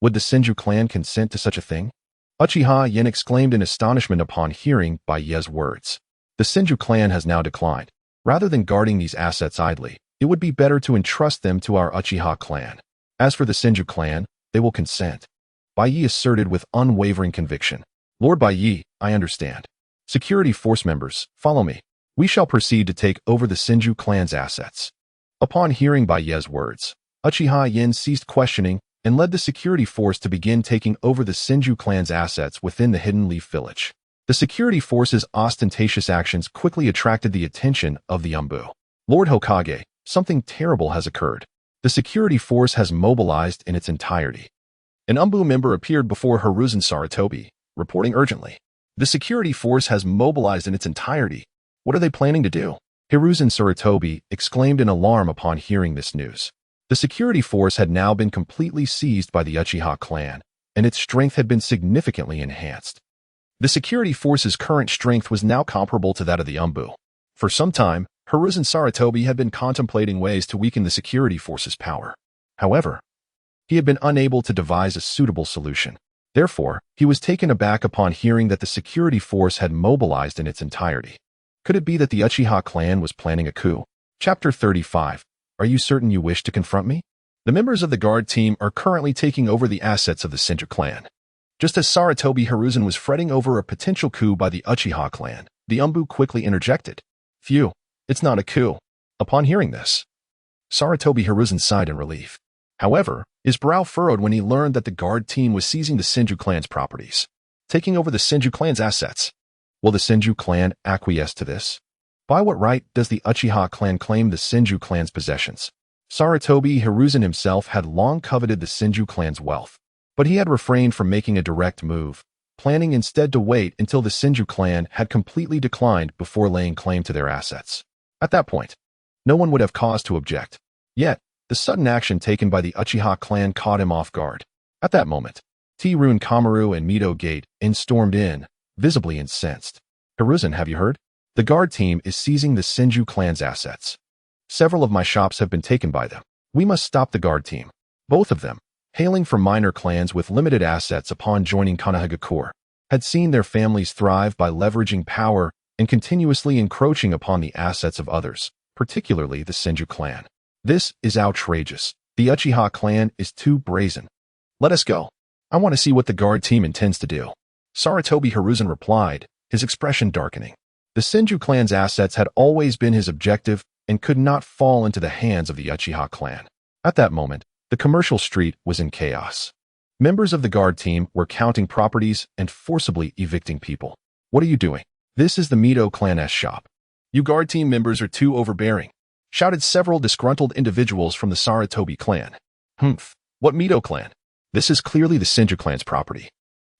Would the Senju clan consent to such a thing? Uchiha Yin exclaimed in astonishment upon hearing Baiye's words. The Senju clan has now declined. Rather than guarding these assets idly, it would be better to entrust them to our Uchiha clan. As for the Senju clan, they will consent. Baiye asserted with unwavering conviction. Lord Baiye, I understand. Security force members, follow me. We shall proceed to take over the Senju clan's assets. Upon hearing Baiye's words, Uchiha Yin ceased questioning and led the security force to begin taking over the Senju clan's assets within the Hidden Leaf village. The security force's ostentatious actions quickly attracted the attention of the Umbu. Lord Hokage, something terrible has occurred. The security force has mobilized in its entirety. An Umbu member appeared before Hiruzen Sarutobi, reporting urgently. The security force has mobilized in its entirety. What are they planning to do? Hiruzen Sarutobi exclaimed in alarm upon hearing this news. The security force had now been completely seized by the Uchiha clan, and its strength had been significantly enhanced. The security force's current strength was now comparable to that of the Umbu. For some time, Hiruzen Sarutobi had been contemplating ways to weaken the security force's power. However, he had been unable to devise a suitable solution. Therefore, he was taken aback upon hearing that the security force had mobilized in its entirety. Could it be that the Uchiha clan was planning a coup? Chapter 35. Are you certain you wish to confront me? The members of the guard team are currently taking over the assets of the Senju clan. Just as Sarutobi Hiruzen was fretting over a potential coup by the Uchiha clan, the Umbu quickly interjected. Phew, it's not a coup. Upon hearing this, Sarutobi Hiruzen sighed in relief. However, his brow furrowed when he learned that the guard team was seizing the Senju clan's properties, taking over the Senju clan's assets. Will the Senju clan acquiesce to this? By what right does the Uchiha clan claim the Senju clan's possessions? Sarutobi Hiruzen himself had long coveted the Senju clan's wealth, but he had refrained from making a direct move, planning instead to wait until the Senju clan had completely declined before laying claim to their assets. At that point, no one would have cause to object. Yet, the sudden action taken by the Uchiha clan caught him off guard. At that moment, T-Rune Kamaru and Mito Gate stormed in, visibly incensed. Hiruzen, have you heard? The guard team is seizing the Senju clan's assets. Several of my shops have been taken by them. We must stop the guard team. Both of them, hailing from minor clans with limited assets upon joining Konoha, had seen their families thrive by leveraging power and continuously encroaching upon the assets of others, particularly the Senju clan. This is outrageous. The Uchiha clan is too brazen. Let us go. I want to see what the guard team intends to do. Sarutobi Hiruzen replied, his expression darkening. The Shinji clan's assets had always been his objective and could not fall into the hands of the Uchiha clan. At that moment, the commercial street was in chaos. Members of the guard team were counting properties and forcibly evicting people. What are you doing? This is the Mito clan's shop. You guard team members are too overbearing, shouted several disgruntled individuals from the Sarutobi clan. What Mito clan? This is clearly the Shinji clan's property.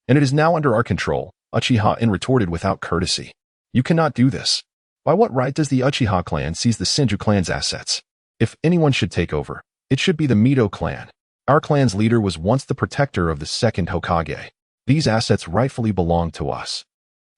And it is now under our control, Uchiha retorted without courtesy. You cannot do this. By what right does the Uchiha clan seize the Shinji clan's assets? If anyone should take over, it should be the Mito clan. Our clan's leader was once the protector of the second Hokage. These assets rightfully belong to us.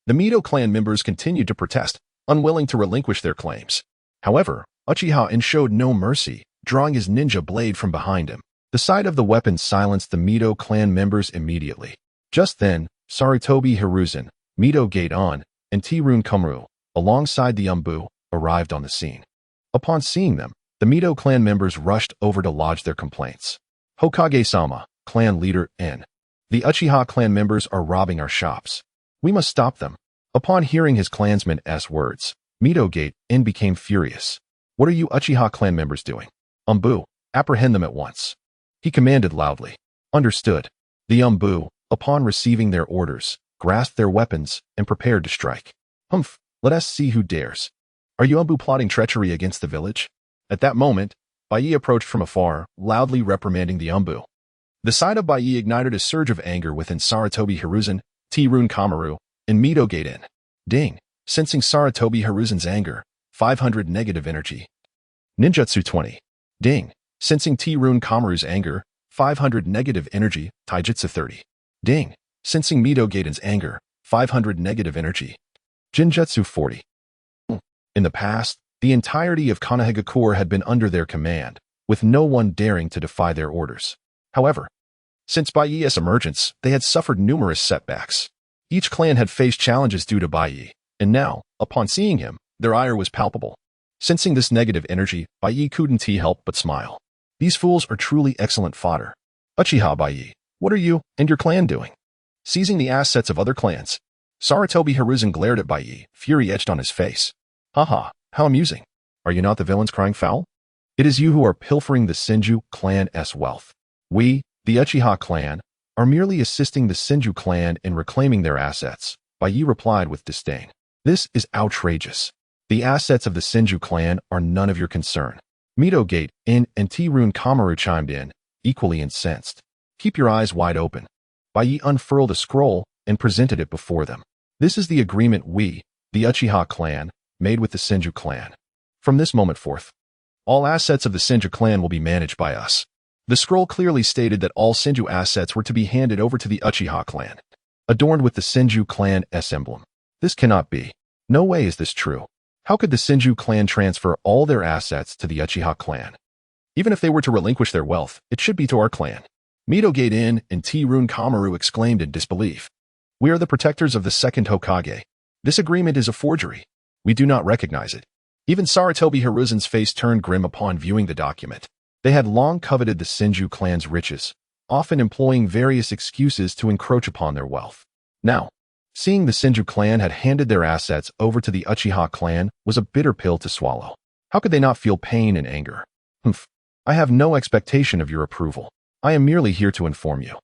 The Mito clan members continued to protest, unwilling to relinquish their claims. However, Uchiha showed no mercy, drawing his ninja blade from behind him. The sight of the weapon silenced the Mito clan members immediately. Just then, Sarutobi Hiruzen, Mito Gaedan, and T-Rune Kumru, alongside the Umbu, arrived on the scene. Upon seeing them, the Mito clan members rushed over to lodge their complaints. Hokage-sama, clan leader N. The Uchiha clan members are robbing our shops. We must stop them. Upon hearing his clansman's words, Mito Gaedan became furious. What are you Uchiha clan members doing? Umbu, apprehend them at once. He commanded loudly. Understood. The Umbu, upon receiving their orders, grasped their weapons and prepared to strike. Let us see who dares. Are you Umbu plotting treachery against the village? At that moment, Baiye approached from afar, loudly reprimanding the Umbu. The sight of Baiye ignited a surge of anger within Sarutobi Hiruzen, T-Rune Kamaru, and Mito Gaedan. Ding! Sensing Sarutobi Hiruzen's anger, 500 negative energy. Ninjutsu 20. Ding! Sensing T-Rune Kamaru's anger, 500 negative energy, Taijutsu 30. Ding! Sensing Mito Gaedan's anger, 500 negative energy. Jinjutsu 40. In the past, the entirety of Konoha had been under their command, with no one daring to defy their orders. However, since Baiye's emergence, they had suffered numerous setbacks. Each clan had faced challenges due to Baiye, and now, upon seeing him, their ire was palpable. Sensing this negative energy, Baiye couldn't help but smile. These fools are truly excellent fodder. Uchiha Baiye, what are you and your clan doing? Seizing the assets of other clans. Sarutobi Hiruzen glared at Baiye, fury etched on his face. Haha, how amusing. Are you not the villains crying foul? It is you who are pilfering the Shinji clan's wealth. We, the Uchiha clan, are merely assisting the Shinji clan in reclaiming their assets, Baiye replied with disdain. This is outrageous. The assets of the Shinji clan are none of your concern. Mito Gaedan and T-Rune Kamaru chimed in, equally incensed. Keep your eyes wide open. Baiye unfurled a scroll and presented it before them. This is the agreement we, the Uchiha clan, made with the Shinji clan. From this moment forth, all assets of the Shinji clan will be managed by us. The scroll clearly stated that all Shinji assets were to be handed over to the Uchiha clan, adorned with the Shinji clan's emblem. This cannot be. No way is this true. How could the Shinji clan transfer all their assets to the Uchiha clan? Even if they were to relinquish their wealth, it should be to our clan. Mito Gaedan and T-Rune Kamaru exclaimed in disbelief. We are the protectors of the second Hokage. This agreement is a forgery. We do not recognize it. Even Sarutobi Hiruzen's face turned grim upon viewing the document. They had long coveted the Shinji clan's riches, often employing various excuses to encroach upon their wealth. Now, seeing the Shinji clan had handed their assets over to the Uchiha clan was a bitter pill to swallow. How could they not feel pain and anger? I have no expectation of your approval. I am merely here to inform you.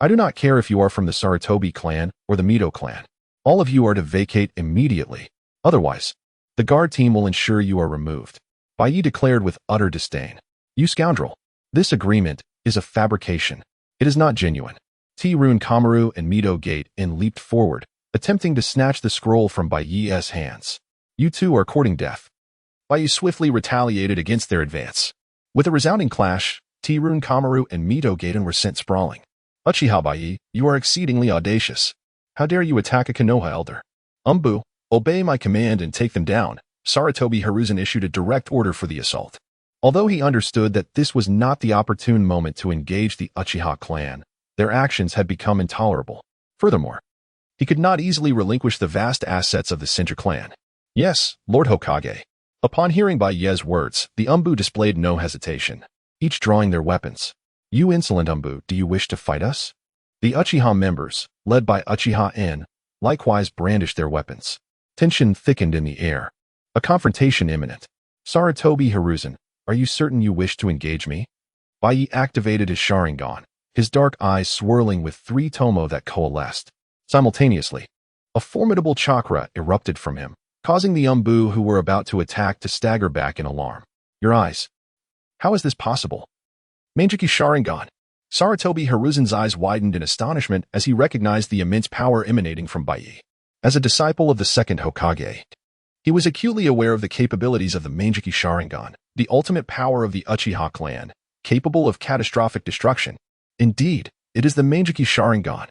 I do not care if you are from the Sarutobi clan or the Mito clan. All of you are to vacate immediately. Otherwise, the guard team will ensure you are removed. Baiye declared with utter disdain. You scoundrel. This agreement is a fabrication. It is not genuine. T-Rune Kamaru and Mito Gaedan leaped forward, attempting to snatch the scroll from Baiye's hands. You two are courting death. Baiye swiftly retaliated against their advance. With a resounding clash, T-Rune Kamaru and Mito Gaedan were sent sprawling. Uchiha Baiye, you are exceedingly audacious. How dare you attack a Konoha elder? Umbu, obey my command and take them down. Sarutobi Hiruzen issued a direct order for the assault. Although he understood that this was not the opportune moment to engage the Uchiha clan, their actions had become intolerable. Furthermore, he could not easily relinquish the vast assets of the Shinji clan. Yes, Lord Hokage. Upon hearing Baiye's words, the Umbu displayed no hesitation, each drawing their weapons. You insolent Umbu, do you wish to fight us? The Uchiha members, led by Uchiha N, likewise brandished their weapons. Tension thickened in the air. A confrontation imminent. Sarutobi Hiruzen, are you certain you wish to engage me? Baiye activated his Sharingan, his dark eyes swirling with 3 tomo that coalesced. Simultaneously, a formidable chakra erupted from him, causing the Umbu who were about to attack to stagger back in alarm. Your eyes. How is this possible? Manjiki Sharingan. Sarutobi Hiruzen's eyes widened in astonishment as he recognized the immense power emanating from Baiye. As a disciple of the second Hokage, he was acutely aware of the capabilities of the Manjiki Sharingan, the ultimate power of the Uchiha clan, capable of catastrophic destruction. Indeed, it is the Manjiki Sharingan,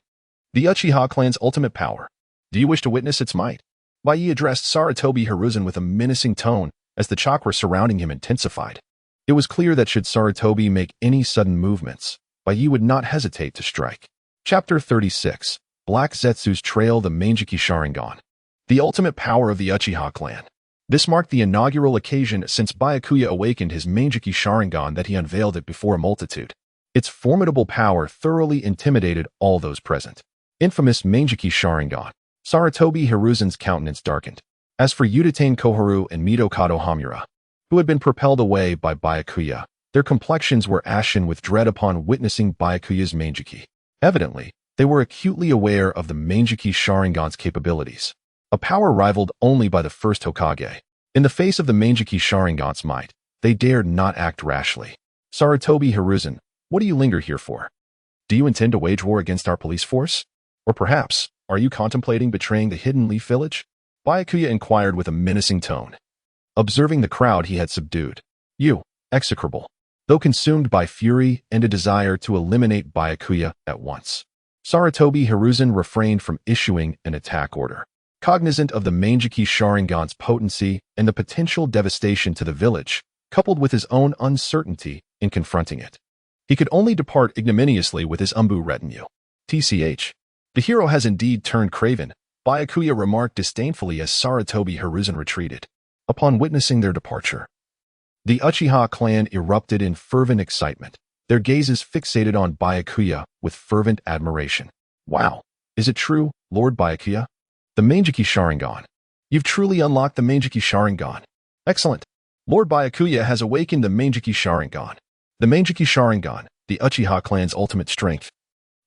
the Uchiha clan's ultimate power. Do you wish to witness its might? Baiye addressed Sarutobi Hiruzen with a menacing tone as the chakra surrounding him intensified. It was clear that should Sarutobi make any sudden movements, Baiye would not hesitate to strike. Chapter 36. Black Zetsu's Trail, the Manjiki Sharingan. The ultimate power of the Uchiha clan. This marked the inaugural occasion since Byakuya awakened his Manjiki Sharingan that he unveiled it before a multitude. Its formidable power thoroughly intimidated all those present. Infamous Manjiki Sharingan. Sarutobi Hiruzen's countenance darkened. As for Uchiha Koharu and Mitokado Hamura, who had been propelled away by Byakuya, their complexions were ashen with dread upon witnessing Byakuya's Manjiki. Evidently, they were acutely aware of the Manjiki Sharingan's capabilities, a power rivaled only by the first Hokage. In the face of the Manjiki Sharingan's might, they dared not act rashly. Sarutobi Hiruzen, what do you linger here for? Do you intend to wage war against our police force? Or perhaps, are you contemplating betraying the Hidden Leaf Village? Byakuya inquired with a menacing tone. Observing the crowd he had subdued. You, execrable. Though consumed by fury and a desire to eliminate Byakuya at once, Sarutobi Hiruzen refrained from issuing an attack order. Cognizant of the Manjiki Sharingan's potency and the potential devastation to the village, coupled with his own uncertainty in confronting it, he could only depart ignominiously with his Umbu retinue. TCH. The hero has indeed turned craven, Byakuya remarked disdainfully as Sarutobi Hiruzen retreated. Upon witnessing their departure, the Uchiha clan erupted in fervent excitement, their gazes fixated on Byakuya with fervent admiration. Wow, is it true, Lord Byakuya? The Manjiki Sharingan. You've truly unlocked the Manjiki Sharingan. Excellent. Lord Byakuya has awakened the Manjiki Sharingan. The Manjiki Sharingan, the Uchiha clan's ultimate strength,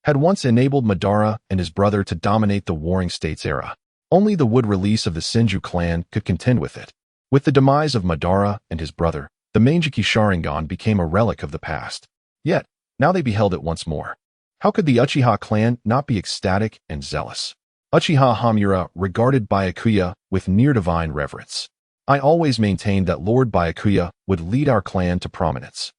had once enabled Madara and his brother to dominate the Warring States era. Only the wood release of the Shinji clan could contend with it. With the demise of Madara and his brother, the Manjiki Sharingan became a relic of the past. Yet, now they beheld it once more. How could the Uchiha clan not be ecstatic and zealous? Uchiha Hamura regarded Byakuya with near-divine reverence. I always maintained that Lord Byakuya would lead our clan to prominence.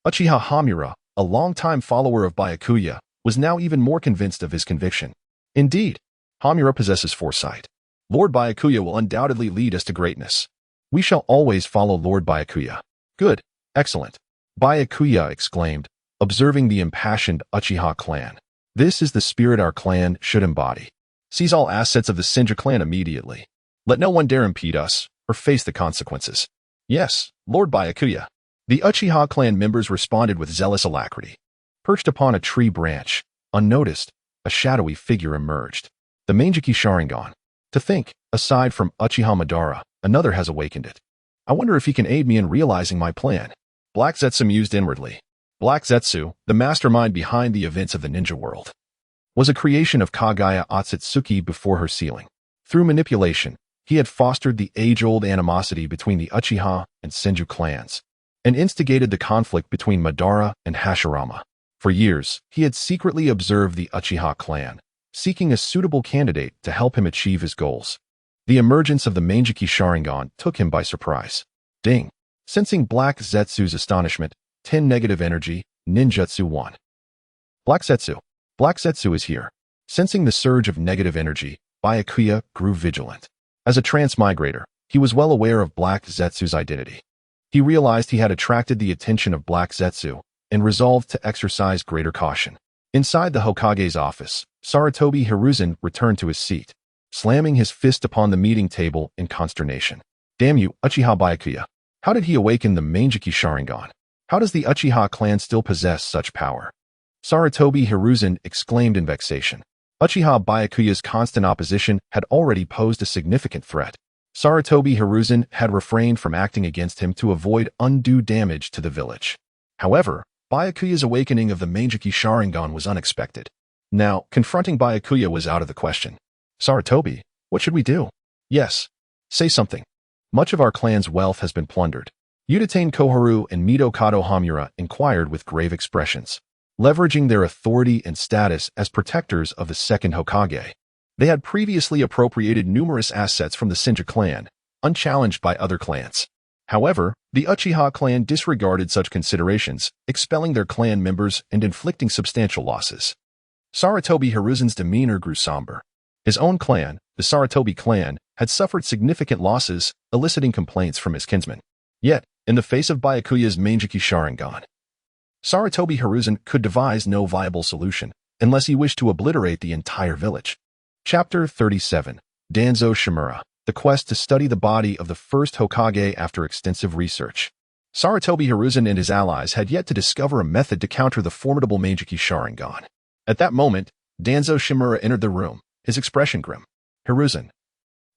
Uchiha Hamura, a longtime follower of Byakuya, was now even more convinced of his conviction. Indeed, Hamura possesses foresight. Lord Byakuya will undoubtedly lead us to greatness. We shall always follow Lord Byakuya. Good, excellent. Byakuya exclaimed, observing the impassioned Uchiha clan. This is the spirit our clan should embody. Seize all assets of the Shinji clan immediately. Let no one dare impede us, or face the consequences. Yes, Lord Byakuya. The Uchiha clan members responded with zealous alacrity. Perched upon a tree branch, unnoticed, a shadowy figure emerged. The Manjiki Sharingan. To think, aside from Uchiha Madara, another has awakened it. I wonder if he can aid me in realizing my plan. Black Zetsu mused inwardly. Black Zetsu, the mastermind behind the events of the ninja world, was a creation of Kagaya Otsutsuki before her sealing. Through manipulation, he had fostered the age-old animosity between the Uchiha and Shinji clans, and instigated the conflict between Madara and Hashirama. For years, he had secretly observed the Uchiha clan, seeking a suitable candidate to help him achieve his goals. The emergence of the Manjiki Sharingan took him by surprise. Ding! Sensing Black Zetsu's astonishment, 10 negative energy, ninjutsu 1. Black Zetsu. Black Zetsu is here. Sensing the surge of negative energy, Byakuya grew vigilant. As a transmigrator, he was well aware of Black Zetsu's identity. He realized he had attracted the attention of Black Zetsu, and resolved to exercise greater caution. Inside the Hokage's office, Sarutobi Hiruzen returned to his seat, slamming his fist upon the meeting table in consternation. Damn you, Uchiha Byakuya. How did he awaken the Manjiki Sharingan? How does the Uchiha clan still possess such power? Sarutobi Hiruzen exclaimed in vexation. Uchiha Byakuya's constant opposition had already posed a significant threat. Sarutobi Hiruzen had refrained from acting against him to avoid undue damage to the village. However, Byakuya's awakening of the Meijiki Sharingan was unexpected. Now, confronting Byakuya was out of the question. Sarutobi, what should we do? Yes. Say something. Much of our clan's wealth has been plundered. Udatain Koharu and Mido Kato Hamura inquired with grave expressions. Leveraging their authority and status as protectors of the second Hokage, they had previously appropriated numerous assets from the Shinji clan, unchallenged by other clans. However, the Uchiha clan disregarded such considerations, expelling their clan members and inflicting substantial losses. Sarutobi Hiruzen's demeanor grew somber. His own clan, the Sarutobi clan, had suffered significant losses, eliciting complaints from his kinsmen. Yet, in the face of Byakuya's Meijiki Sharingan, Sarutobi Hiruzen could devise no viable solution, unless he wished to obliterate the entire village. Chapter 37. Danzo Shimura. The quest to study the body of the first Hokage after extensive research. Sarutobi Hiruzen and his allies had yet to discover a method to counter the formidable Meijiki Sharingan. At that moment, Danzo Shimura entered the room, his expression grim. Hiruzen.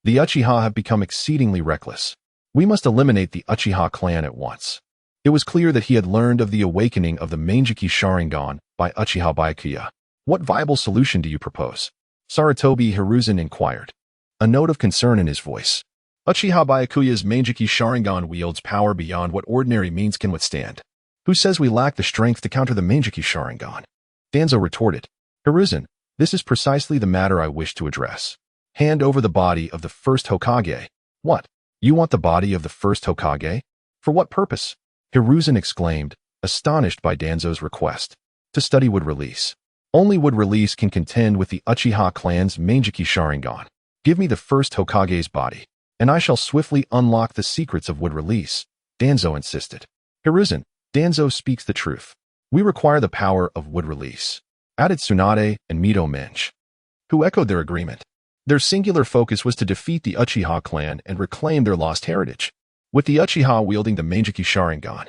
The Uchiha have become exceedingly reckless. We must eliminate the Uchiha clan at once. It was clear that he had learned of the awakening of the Meijiki Sharingan by Uchiha Baiye. What viable solution do you propose? Sarutobi Hiruzen inquired, a note of concern in his voice. Uchiha Byakuya's Meijiki Sharingan wields power beyond what ordinary means can withstand. Who says we lack the strength to counter the Meijiki Sharingan? Danzo retorted. Hiruzen, this is precisely the matter I wish to address. Hand over the body of the first Hokage. What? You want the body of the first Hokage? For what purpose? Hiruzen exclaimed, astonished by Danzo's request. To study wood release. Only wood release can contend with the Uchiha clan's Meijiki Sharingan. Give me the first Hokage's body, and I shall swiftly unlock the secrets of wood release, Danzo insisted. Hiruzen, Danzo speaks the truth. We require the power of wood release, added Tsunade and Mido Menj, who echoed their agreement. Their singular focus was to defeat the Uchiha clan and reclaim their lost heritage. With the Uchiha wielding the Meijiki Sharingan,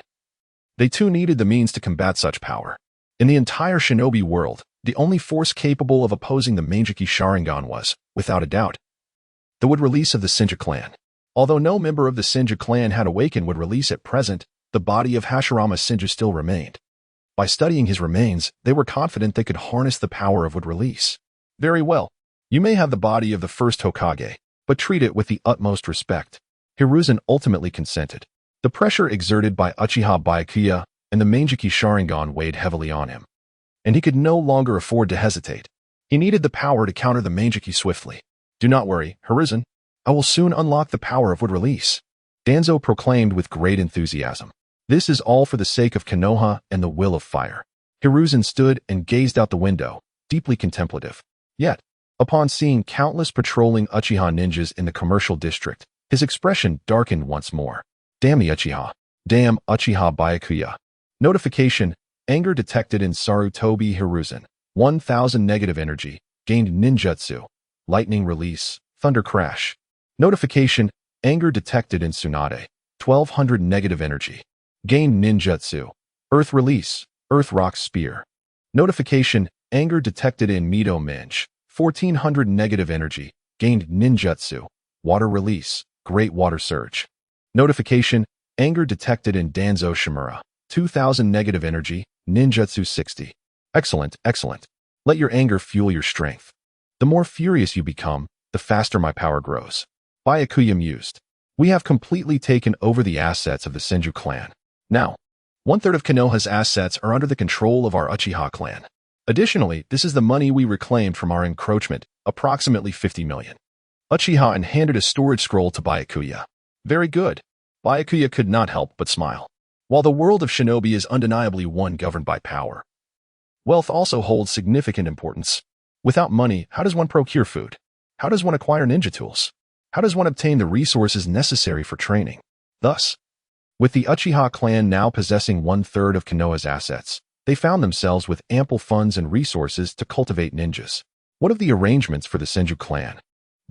they too needed the means to combat such power. In the entire shinobi world, the only force capable of opposing the Meijiki Sharingan was, without a doubt, the wood release of the Shinji clan. Although no member of the Shinji clan had awakened wood release at present, the body of Hashirama Shinji still remained. By studying his remains, they were confident they could harness the power of wood release. Very well. You may have the body of the first Hokage, but treat it with the utmost respect. Hiruzen ultimately consented. The pressure exerted by Uchiha Byakuya and the Meijiki Sharingan weighed heavily on him, and he could no longer afford to hesitate. He needed the power to counter the Meijiki swiftly. Do not worry, Hiruzen. I will soon unlock the power of wood release, Danzo proclaimed with great enthusiasm. This is all for the sake of Konoha and the will of fire. Hiruzen stood and gazed out the window, deeply contemplative. Yet, upon seeing countless patrolling Uchiha ninjas in the commercial district, his expression darkened once more. Damn the Uchiha. Damn Uchiha Byakuya. Notification. Anger detected in Sarutobi Hiruzen. 1000 negative energy. Gained ninjutsu. Lightning release. Thunder crash. Notification. Anger detected in Tsunade. 1200 negative energy. Gained ninjutsu. Earth release. Earth rock spear. Notification. Anger detected in Mido Menj. 1400 negative energy. Gained ninjutsu. Water release. Great water surge. Notification. Anger detected in Danzo Shimura. 2000 negative energy. Ninjutsu 60. Excellent, excellent. Let your anger fuel your strength. The more furious you become, the faster my power grows. Byakuya mused. We have completely taken over the assets of the Shinji clan. Now, 1/3 of Konoha's assets are under the control of our Uchiha clan. Additionally, this is the money we reclaimed from our encroachment, approximately 50 million. Uchiha and handed a storage scroll to Byakuya. Very good. Byakuya could not help but smile. While the world of shinobi is undeniably one governed by power, wealth also holds significant importance. Without money, how does one procure food? How does one acquire ninja tools? How does one obtain the resources necessary for training? Thus, with the Uchiha clan now possessing 1/3 of Konoha's assets, they found themselves with ample funds and resources to cultivate ninjas. What of the arrangements for the Shinji clan?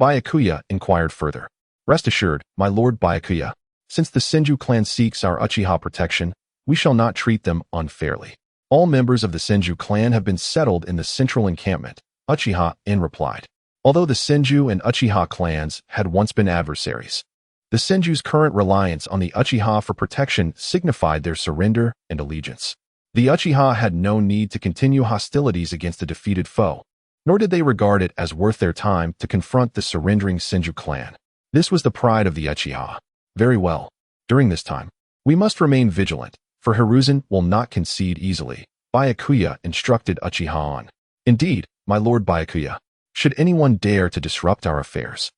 Byakuya inquired further. Rest assured, my lord Byakuya, since the Shinji clan seeks our Uchiha protection, we shall not treat them unfairly. All members of the Senju clan have been settled in the central encampment, Uchiha In replied. Although the Senju and Uchiha clans had once been adversaries, the Senju's current reliance on the Uchiha for protection signified their surrender and allegiance. The Uchiha had no need to continue hostilities against a defeated foe, nor did they regard it as worth their time to confront the surrendering Senju clan. This was the pride of the Uchiha. Very well. During this time, we must remain vigilant, for Hiruzen will not concede easily, Byakuya instructed Uchiha on. Indeed, my lord Byakuya, should anyone dare to disrupt our affairs,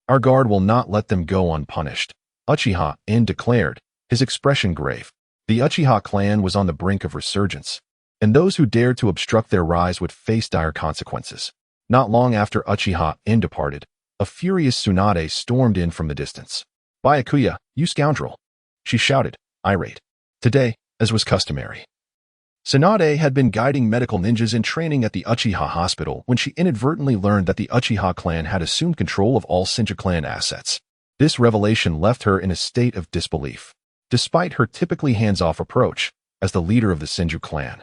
our guard will not let them go unpunished, Uchiha In declared, his expression grave. The Uchiha clan was on the brink of resurgence, and those who dared to obstruct their rise would face dire consequences. Not long after Uchiha In departed, a furious Tsunade stormed in from the distance. Byakuya, you scoundrel! She shouted, irate. Today, as was customary, Tsunade had been guiding medical ninjas in training at the Uchiha hospital when she inadvertently learned that the Uchiha clan had assumed control of all Shinji clan assets. This revelation left her in a state of disbelief. Despite her typically hands-off approach as the leader of the Shinji clan,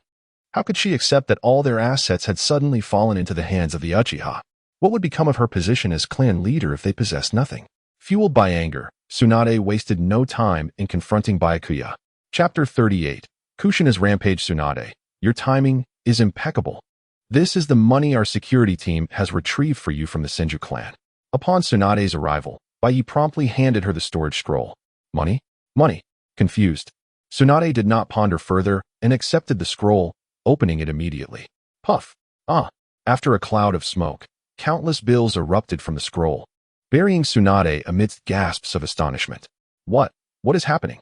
how could she accept that all their assets had suddenly fallen into the hands of the Uchiha? What would become of her position as clan leader if they possessed nothing? Fueled by anger, Tsunade wasted no time in confronting Byakuya. Chapter 38. Kushina's Rampage. Tsunade, your timing is impeccable. This is the money our security team has retrieved for you from the Shinji clan. Upon Tsunade's arrival, Baiye promptly handed her the storage scroll. Money? Money. Confused, Tsunade did not ponder further and accepted the scroll, opening it immediately. Puff. After a cloud of smoke, countless bills erupted from the scroll, burying Tsunade amidst gasps of astonishment. What is happening?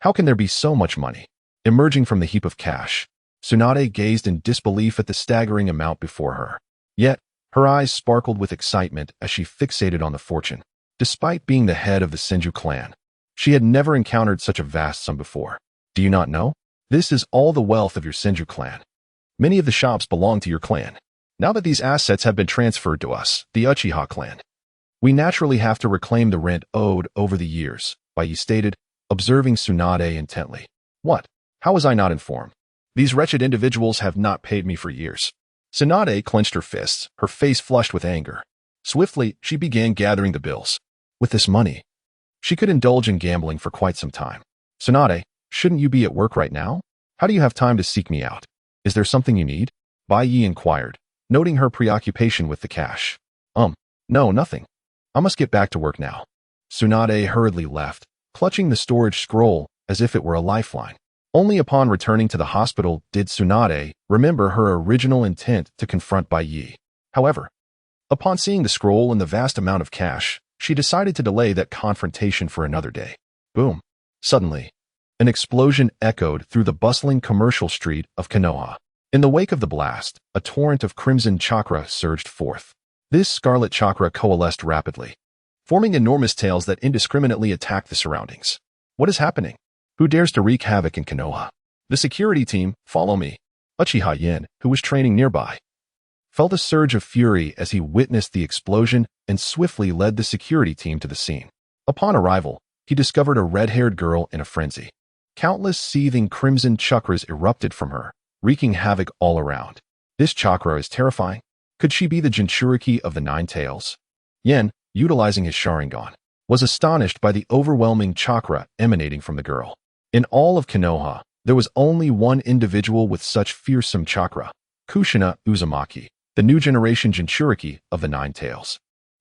How can there be so much money? Emerging from the heap of cash, Tsunade gazed in disbelief at the staggering amount before her. Yet, her eyes sparkled with excitement as she fixated on the fortune. Despite being the head of the Shinji clan, she had never encountered such a vast sum before. Do you not know? This is all the wealth of your Shinji clan. Many of the shops belong to your clan. Now that these assets have been transferred to us, the Uchiha clan, we naturally have to reclaim the rent owed over the years, Baiye stated, observing Tsunade intently. What? How was I not informed? These wretched individuals have not paid me for years. Tsunade clenched her fists, her face flushed with anger. Swiftly, she began gathering the bills. With this money, she could indulge in gambling for quite some time. Tsunade, shouldn't you be at work right now? How do you have time to seek me out? Is there something you need? Baiye inquired, noting her preoccupation with the cash. No, nothing. I must get back to work now. Tsunade hurriedly left, clutching the storage scroll as if it were a lifeline. Only upon returning to the hospital did Tsunade remember her original intent to confront Baiye. However, upon seeing the scroll and the vast amount of cash, she decided to delay that confrontation for another day. Boom. Suddenly, an explosion echoed through the bustling commercial street of Konoha. In the wake of the blast, a torrent of crimson chakra surged forth. This scarlet chakra coalesced rapidly, forming enormous tails that indiscriminately attacked the surroundings. What is happening? Who dares to wreak havoc in Konoha? The security team, follow me. Uchiha Yen, who was training nearby, felt a surge of fury as he witnessed the explosion and swiftly led the security team to the scene. Upon arrival, he discovered a red-haired girl in a frenzy. Countless seething crimson chakras erupted from her, wreaking havoc all around. This chakra is terrifying. Could she be the Jinchuriki of the Nine Tails? Yen, utilizing his Sharingan, was astonished by the overwhelming chakra emanating from the girl. In all of Konoha, there was only one individual with such fearsome chakra, Kushina Uzumaki, the new generation Jinchuriki of the Nine Tails.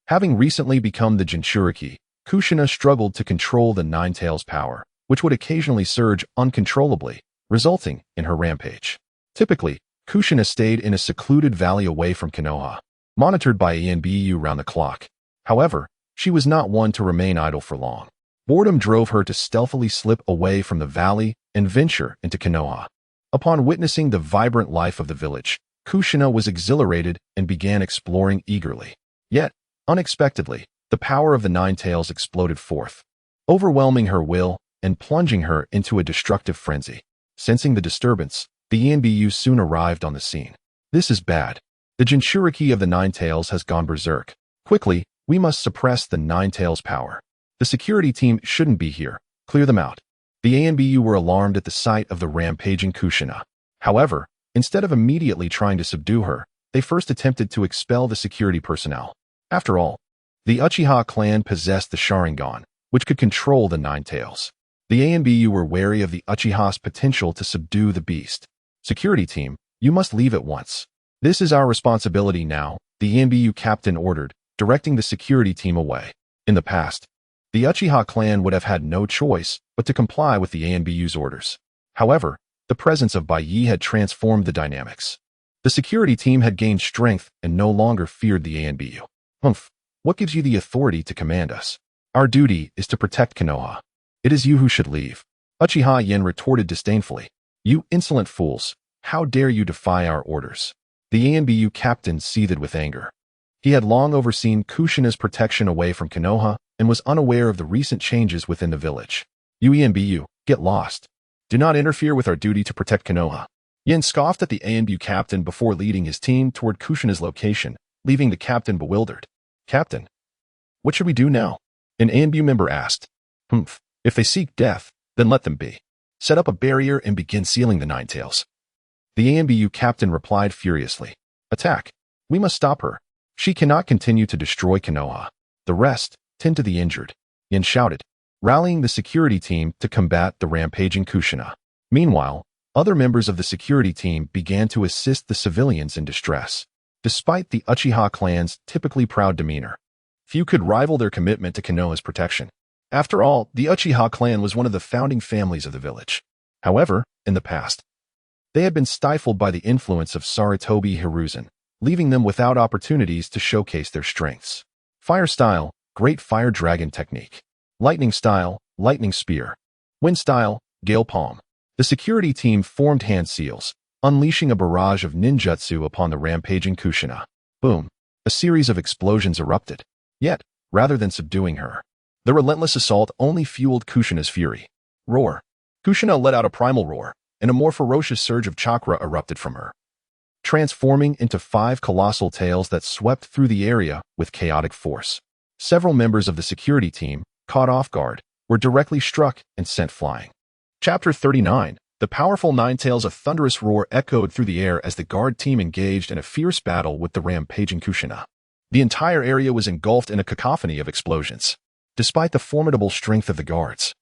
Having recently become the Jinchuriki, Kushina struggled to control the Nine Tails' power, which would occasionally surge uncontrollably, resulting in her rampage. Typically, Kushina stayed in a secluded valley away from Konoha, monitored by ENBU round the clock. However, she was not one to remain idle for long. Boredom drove her to stealthily slip away from the valley and venture into Konoha. Upon witnessing the vibrant life of the village, Kushina was exhilarated and began exploring eagerly. Yet, unexpectedly, the power of the Nine Tails exploded forth, overwhelming her will and plunging her into a destructive frenzy. Sensing the disturbance, the ENBU soon arrived on the scene. This is bad. The Jinchuriki of the Nine Tails has gone berserk. Quickly, we must suppress the Nine Tails' power. The security team shouldn't be here. Clear them out. The ANBU were alarmed at the sight of the rampaging Kushina. However, Instead of immediately trying to subdue her, they first attempted to expel the security personnel. After all, the Uchiha clan possessed the Sharingan, which could control the Nine Tails. The ANBU were wary of the Uchiha's potential to subdue the beast. Security team, you must leave at once. This is our responsibility now, the ANBU captain ordered, directing the security team away. In the past, the Uchiha clan would have had no choice but to comply with the ANBU's orders. However, the presence of Baiye had transformed the dynamics. The security team had gained strength and no longer feared the ANBU. Humph, what gives you the authority to command us? Our duty is to protect Konoha. It is you who should leave. Uchiha Yen retorted disdainfully. You insolent fools, how dare you defy our orders? The ANBU captain seethed with anger. He had long overseen Kushina's protection away from Konoha and was unaware of the recent changes within the village. You ANBU, get lost. Do not interfere with our duty to protect Konoha. Yen scoffed at the ANBU captain before leading his team toward Kushina's location, leaving the captain bewildered. Captain, what should we do now? An ANBU member asked. Humph, if they seek death, then let them be. Set up a barrier and begin sealing the Nine Tails. The ANBU captain replied furiously. Attack. We must stop her. She cannot continue to destroy Konoha. The rest, tend to the injured. Yen shouted, rallying the security team to combat the rampaging Kushina. Meanwhile, other members of the security team began to assist the civilians in distress. Despite the Uchiha clan's typically proud demeanor, few could rival their commitment to Konoha's protection. After all, the Uchiha clan was one of the founding families of the village. However, in the past, they had been stifled by the influence of Sarutobi Hiruzen, leaving them without opportunities to showcase their strengths. Fire style, Great Fire Dragon Technique. Lightning style, Lightning Spear. Wind style, Gale Palm. The security team formed hand seals, unleashing a barrage of ninjutsu upon the rampaging Kushina. Boom! A series of explosions erupted. Yet, rather than subduing her, the relentless assault only fueled Kushina's fury. Roar! Kushina let out a primal roar, and a more ferocious surge of chakra erupted from her, transforming into 5 colossal tails that swept through the area with chaotic force. Several members of the security team, caught off guard, were directly struck and sent flying. Chapter 39. The powerful Nine Tails. A thunderous roar echoed through the air as the guard team engaged in a fierce battle with the rampaging Kushina. The entire area was engulfed in a cacophony of explosions. Despite the formidable strength of the guards,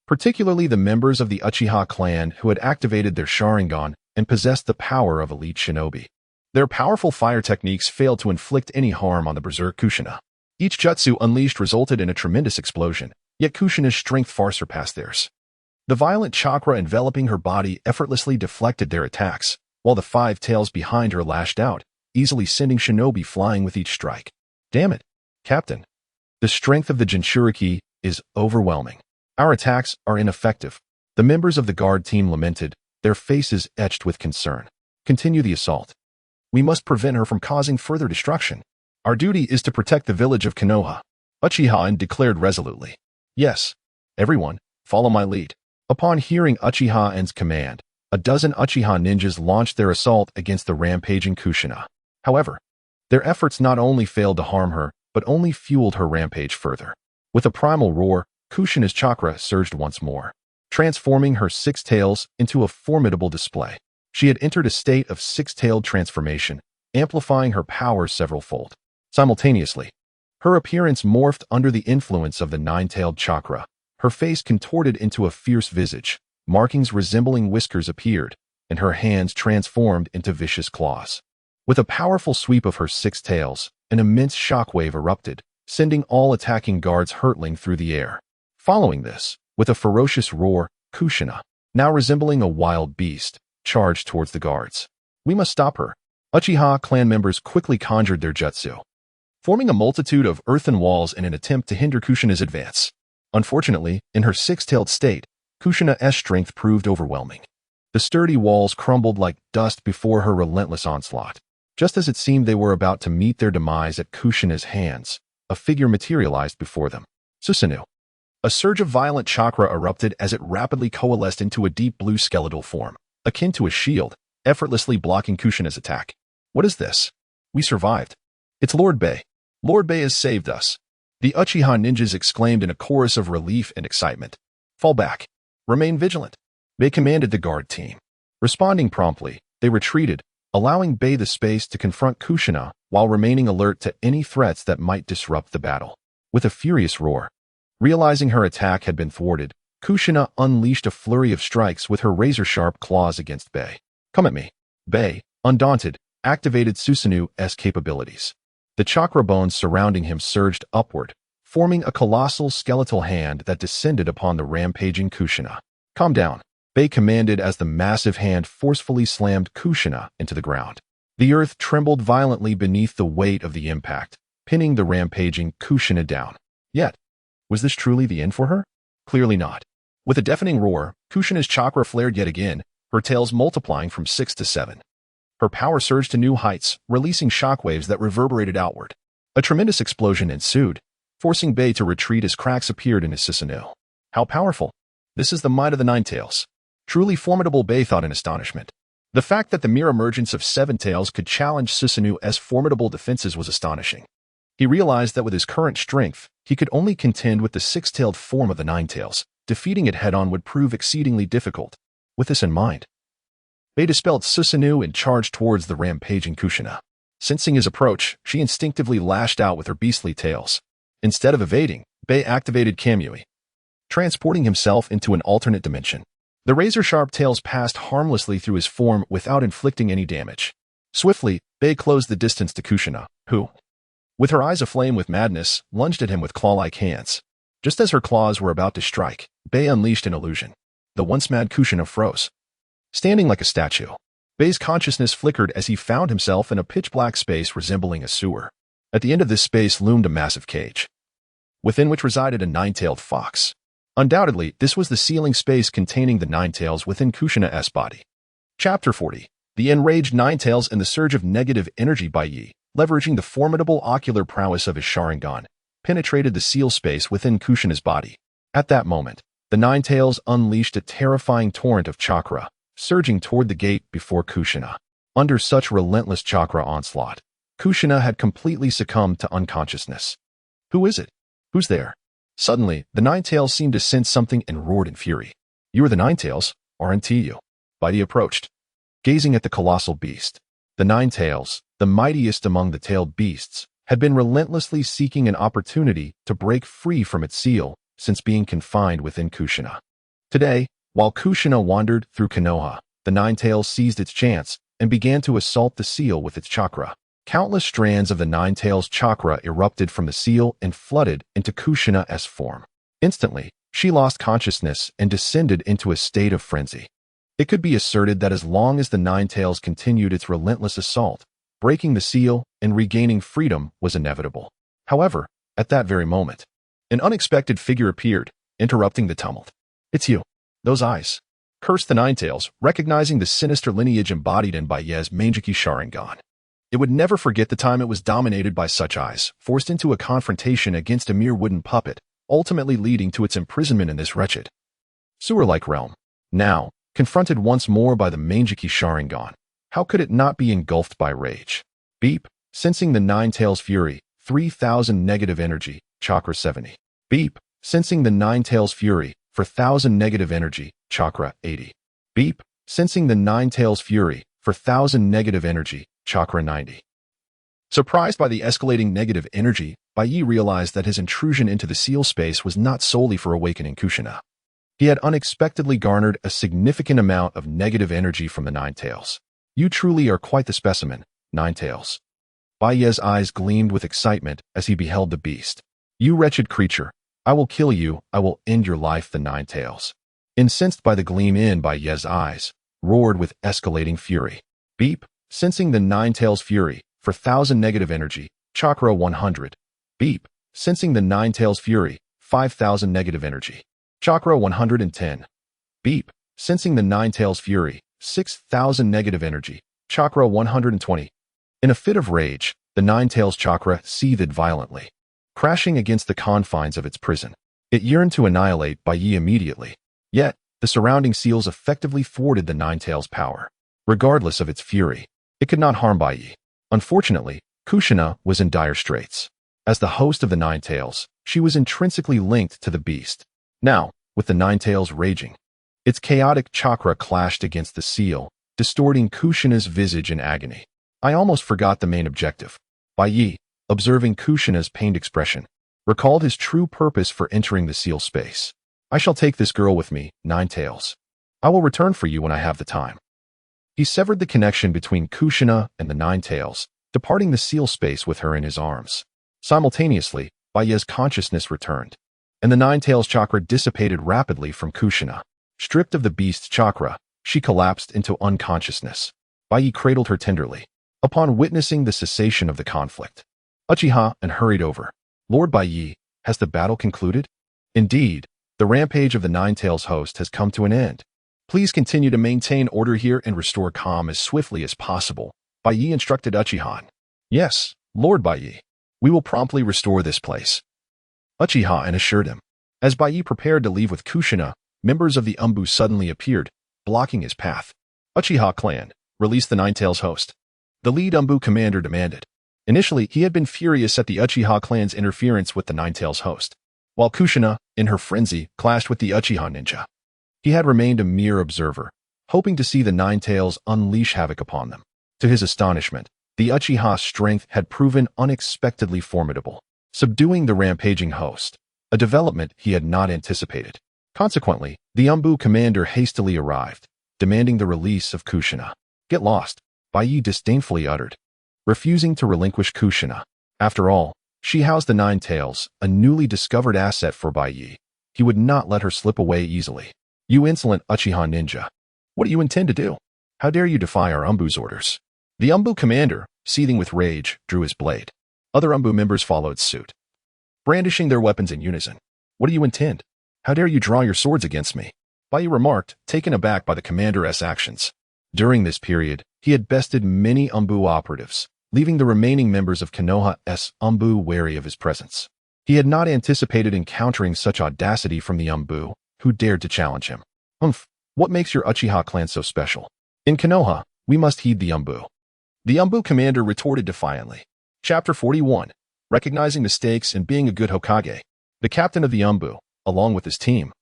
particularly the members of the Uchiha clan who had activated their Sharingan and possessed the power of elite shinobi, their powerful fire techniques failed to inflict any harm on the berserk Kushina. Each jutsu unleashed resulted in a tremendous explosion, yet Kushina's strength far surpassed theirs. The violent chakra enveloping her body effortlessly deflected their attacks, while the 5 tails behind her lashed out, easily sending shinobi flying with each strike. Damn it, Captain. The strength of the Jinchuriki is overwhelming. Our attacks are ineffective. The members of the guard team lamented, their faces etched with concern. Continue the assault. We must prevent her from causing further destruction. Our duty is to protect the village of Konoha. Uchiha declared resolutely. Yes, everyone, follow my lead. Upon hearing Uchiha-en's command, a dozen Uchiha ninjas launched their assault against the rampaging Kushina. However, their efforts not only failed to harm her, but only fueled her rampage further. With a primal roar, Kushina's chakra surged once more, transforming her 6 tails into a formidable display. She had entered a state of 6-tailed transformation, amplifying her power several-fold. Simultaneously, her appearance morphed under the influence of the 9-tailed chakra. Her face contorted into a fierce visage, markings resembling whiskers appeared, and her hands transformed into vicious claws. With a powerful sweep of her 6 tails, an immense shockwave erupted, sending all attacking guards hurtling through the air. Following this, with a ferocious roar, Kushina, now resembling a wild beast, charged towards the guards. We must stop her. Uchiha clan members quickly conjured their jutsu, forming a multitude of earthen walls in an attempt to hinder Kushina's advance. Unfortunately, in her 6-tailed state, Kushina's strength proved overwhelming. The sturdy walls crumbled like dust before her relentless onslaught. Just as it seemed they were about to meet their demise at Kushina's hands, a figure materialized before them. Susanoo. A surge of violent chakra erupted as it rapidly coalesced into a deep blue skeletal form, akin to a shield, effortlessly blocking Kushina's attack. What is this? We survived. It's Lord Baiye. Lord Baiye has saved us. The Uchiha ninjas exclaimed in a chorus of relief and excitement. Fall back. Remain vigilant. Baiye commanded the guard team. Responding promptly, They retreated, allowing Baiye the space to confront Kushina while remaining alert to any threats that might disrupt the battle. With a furious roar, realizing her attack had been thwarted, Kushina unleashed a flurry of strikes with her razor-sharp claws against Baiye. "Come at me." Baiye, undaunted, activated Susanu's capabilities. The chakra bones surrounding him surged upward, forming a colossal skeletal hand that descended upon the rampaging Kushina. "Calm down," Baiye commanded as the massive hand forcefully slammed Kushina into the ground. The earth trembled violently beneath the weight of the impact, pinning the rampaging Kushina down. Yet, was this truly the end for her? Clearly not. With a deafening roar, Kushina's chakra flared yet again, her tails multiplying from 6 to 7. Her power surged to new heights, releasing shockwaves that reverberated outward. A tremendous explosion ensued, forcing Baiye to retreat as cracks appeared in his Susanoo. How powerful! This is the might of the Nine Tails. Truly formidable, Baiye thought in astonishment. The fact that the mere emergence of 7 tails could challenge Susanu's formidable defenses was astonishing. He realized that with his current strength, he could only contend with the 6-tailed form of the Nine Tails. Defeating it head-on would prove exceedingly difficult. With this in mind, Baiye dispelled Susanoo and charged towards the rampaging Kushina. Sensing his approach, she instinctively lashed out with her beastly tails. Instead of evading, Baiye activated Kamui, transporting himself into an alternate dimension. The razor-sharp tails passed harmlessly through his form without inflicting any damage. Swiftly, Baiye closed the distance to Kushina, who, with her eyes aflame with madness, lunged at him with claw-like hands. Just as her claws were about to strike, Baiye unleashed an illusion. The once-mad Kushina froze. Standing like a statue, Baiye's consciousness flickered as he found himself in a pitch-black space resembling a sewer. At the end of this space loomed a massive cage, within which resided a 9-tailed fox. Undoubtedly, this was the sealing space containing the 9 tails within Kushina's body. Chapter 40. The enraged 9 tails and the surge of negative energy. Baiye, leveraging the formidable ocular prowess of his Sharingan, penetrated the seal space within Kushina's body. At that moment, the 9 tails unleashed a terrifying torrent of chakra, surging toward the gate before Kushina. Under such relentless chakra onslaught, Kushina had completely succumbed to unconsciousness. "Who is it? Who's there?" Suddenly, the 9 tails seemed to sense something and roared in fury. "You are the 9 tails, aren't you?" Baiye approached, gazing at the colossal beast. The 9 tails, the mightiest among the tailed beasts, had been relentlessly seeking an opportunity to break free from its seal since being confined within Kushina. Today, while Kushina wandered through Konoha, the 9 tails seized its chance and began to assault the seal with its chakra. Countless strands of the 9 tails chakra erupted from the seal and flooded into Kushina's form. Instantly, she lost consciousness and descended into a state of frenzy. It could be asserted that as long as the 9 tails continued its relentless assault, breaking the seal and regaining freedom was inevitable. However, at that very moment, an unexpected figure appeared, interrupting the tumult. "It's you. Those eyes," cursed the 9 tails, recognizing the sinister lineage embodied in Baiye's Manjiki Sharingan. It would never forget the time it was dominated by such eyes, forced into a confrontation against a mere wooden puppet, ultimately leading to its imprisonment in this wretched, sewer-like realm. Now, confronted once more by the Manjiki Sharingan, how could it not be engulfed by rage? Beep, sensing the 9 tails fury, 3,000 negative energy, chakra 70. Beep, sensing the 9 tails fury, for 1,000 negative energy, chakra 80. Beep, sensing the 9 tails fury, for 1,000 negative energy, chakra 90. Surprised by the escalating negative energy, Baiye realized that his intrusion into the seal space was not solely for awakening Kushina. He had unexpectedly garnered a significant amount of negative energy from the 9 tails. "You truly are quite the specimen, 9 tails." Baiye's eyes gleamed with excitement as he beheld the beast. "You wretched creature, I will kill you, I will end your life," the 9 tails, incensed by the gleam in Baiye's eyes, roared with escalating fury. Beep, sensing the 9 tails fury, for 1,000 negative energy, chakra 100. Beep, sensing the 9 tails fury, 5,000 negative energy, chakra 110. Beep, sensing the 9 tails fury, 6,000 negative energy, chakra 120. In a fit of rage, the 9 tails chakra seethed violently, crashing against the confines of its prison. It yearned to annihilate Baiye immediately. Yet, the surrounding seals effectively thwarted the 9 tails' power. Regardless of its fury, it could not harm Baiye. Unfortunately, Kushina was in dire straits. As the host of the 9 tails, she was intrinsically linked to the beast. Now, with the 9 tails raging, its chaotic chakra clashed against the seal, distorting Kushina's visage in agony. I almost forgot the main objective. Baiye, observing Kushina's pained expression, recalled his true purpose for entering the seal space. I shall take this girl with me, Nine Tails. I will return for you when I have the time. He severed the connection between Kushina and the Nine Tails, departing the seal space with her in his arms. Simultaneously, Baiye's consciousness returned, and the Nine Tails chakra dissipated rapidly from Kushina. Stripped of the beast's chakra, she collapsed into unconsciousness. Baiye cradled her tenderly. Upon witnessing the cessation of the conflict, Uchiha and hurried over. Lord Baiye, has the battle concluded? Indeed, the rampage of the Nine Tails host has come to an end. Please continue to maintain order here and restore calm as swiftly as possible, Baiye instructed Uchiha. Yes, Lord Baiye. We will promptly restore this place, Uchiha assured him. As Baiye prepared to leave with Kushina, members of the Umbu suddenly appeared, blocking his path. Uchiha clan, release the Nine Tails host, the lead Umbu commander demanded. Initially, he had been furious at the Uchiha clan's interference with the Nine Tails host, while Kushina, in her frenzy, clashed with the Uchiha ninja. He had remained a mere observer, hoping to see the Nine Tails unleash havoc upon them. To his astonishment, the Uchiha's strength had proven unexpectedly formidable, subduing the rampaging host, a development he had not anticipated. Consequently, the Umbu commander hastily arrived, demanding the release of Kushina. Get lost, Baiye disdainfully uttered, refusing to relinquish Kushina. After all, she housed the Nine Tails, a newly discovered asset for Baiye. He would not let her slip away easily. You insolent Uchiha ninja. What do you intend to do? How dare you defy our Umbu's orders? The Umbu commander, seething with rage, drew his blade. Other Umbu members followed suit, brandishing their weapons in unison. What do you intend? How dare you draw your swords against me? Baiye remarked, taken aback by the commander's actions. During this period, he had bested many Umbu operatives, leaving the remaining members of Konoha's Umbu wary of his presence. He had not anticipated encountering such audacity from the Umbu, who dared to challenge him. What makes your Uchiha clan so special? In Konoha, we must heed the Umbu. The Umbu commander retorted defiantly. Chapter 41. Recognizing the stakes and being a good Hokage. The captain of the Umbu, along with his team,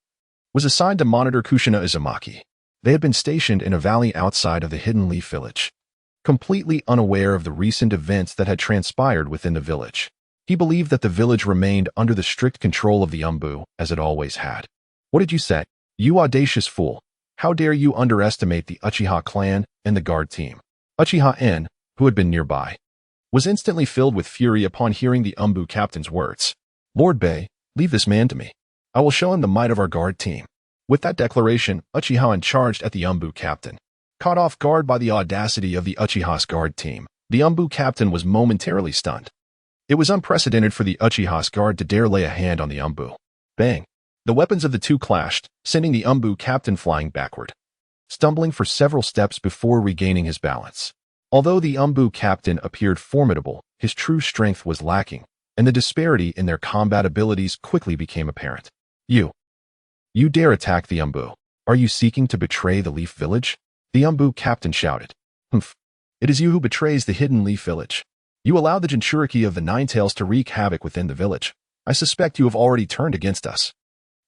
was assigned to monitor Kushina Uzumaki. They had been stationed in a valley outside of the Hidden Leaf village, completely unaware of the recent events that had transpired within the village. He believed that the village remained under the strict control of the Umbu, as it always had. What did you say? You audacious fool. How dare you underestimate the Uchiha clan and the guard team? Uchiha N, who had been nearby, was instantly filled with fury upon hearing the Umbu captain's words. Lord Bey, leave this man to me. I will show him the might of our guard team. With that declaration, Uchiha charged at the Umbu captain. Caught off guard by the audacity of the Uchiha's guard team, the Umbu captain was momentarily stunned. It was unprecedented for the Uchiha's guard to dare lay a hand on the Umbu. Bang! The weapons of the two clashed, sending the Umbu captain flying backward, stumbling for several steps before regaining his balance. Although the Umbu captain appeared formidable, his true strength was lacking, and the disparity in their combat abilities quickly became apparent. You dare attack the Umbu. Are you seeking to betray the Leaf Village? The Umbu captain shouted. It is you who betrays the Hidden Leaf Village. You allowed the Jinchuriki of the Nine Tails to wreak havoc within the village. I suspect you have already turned against us.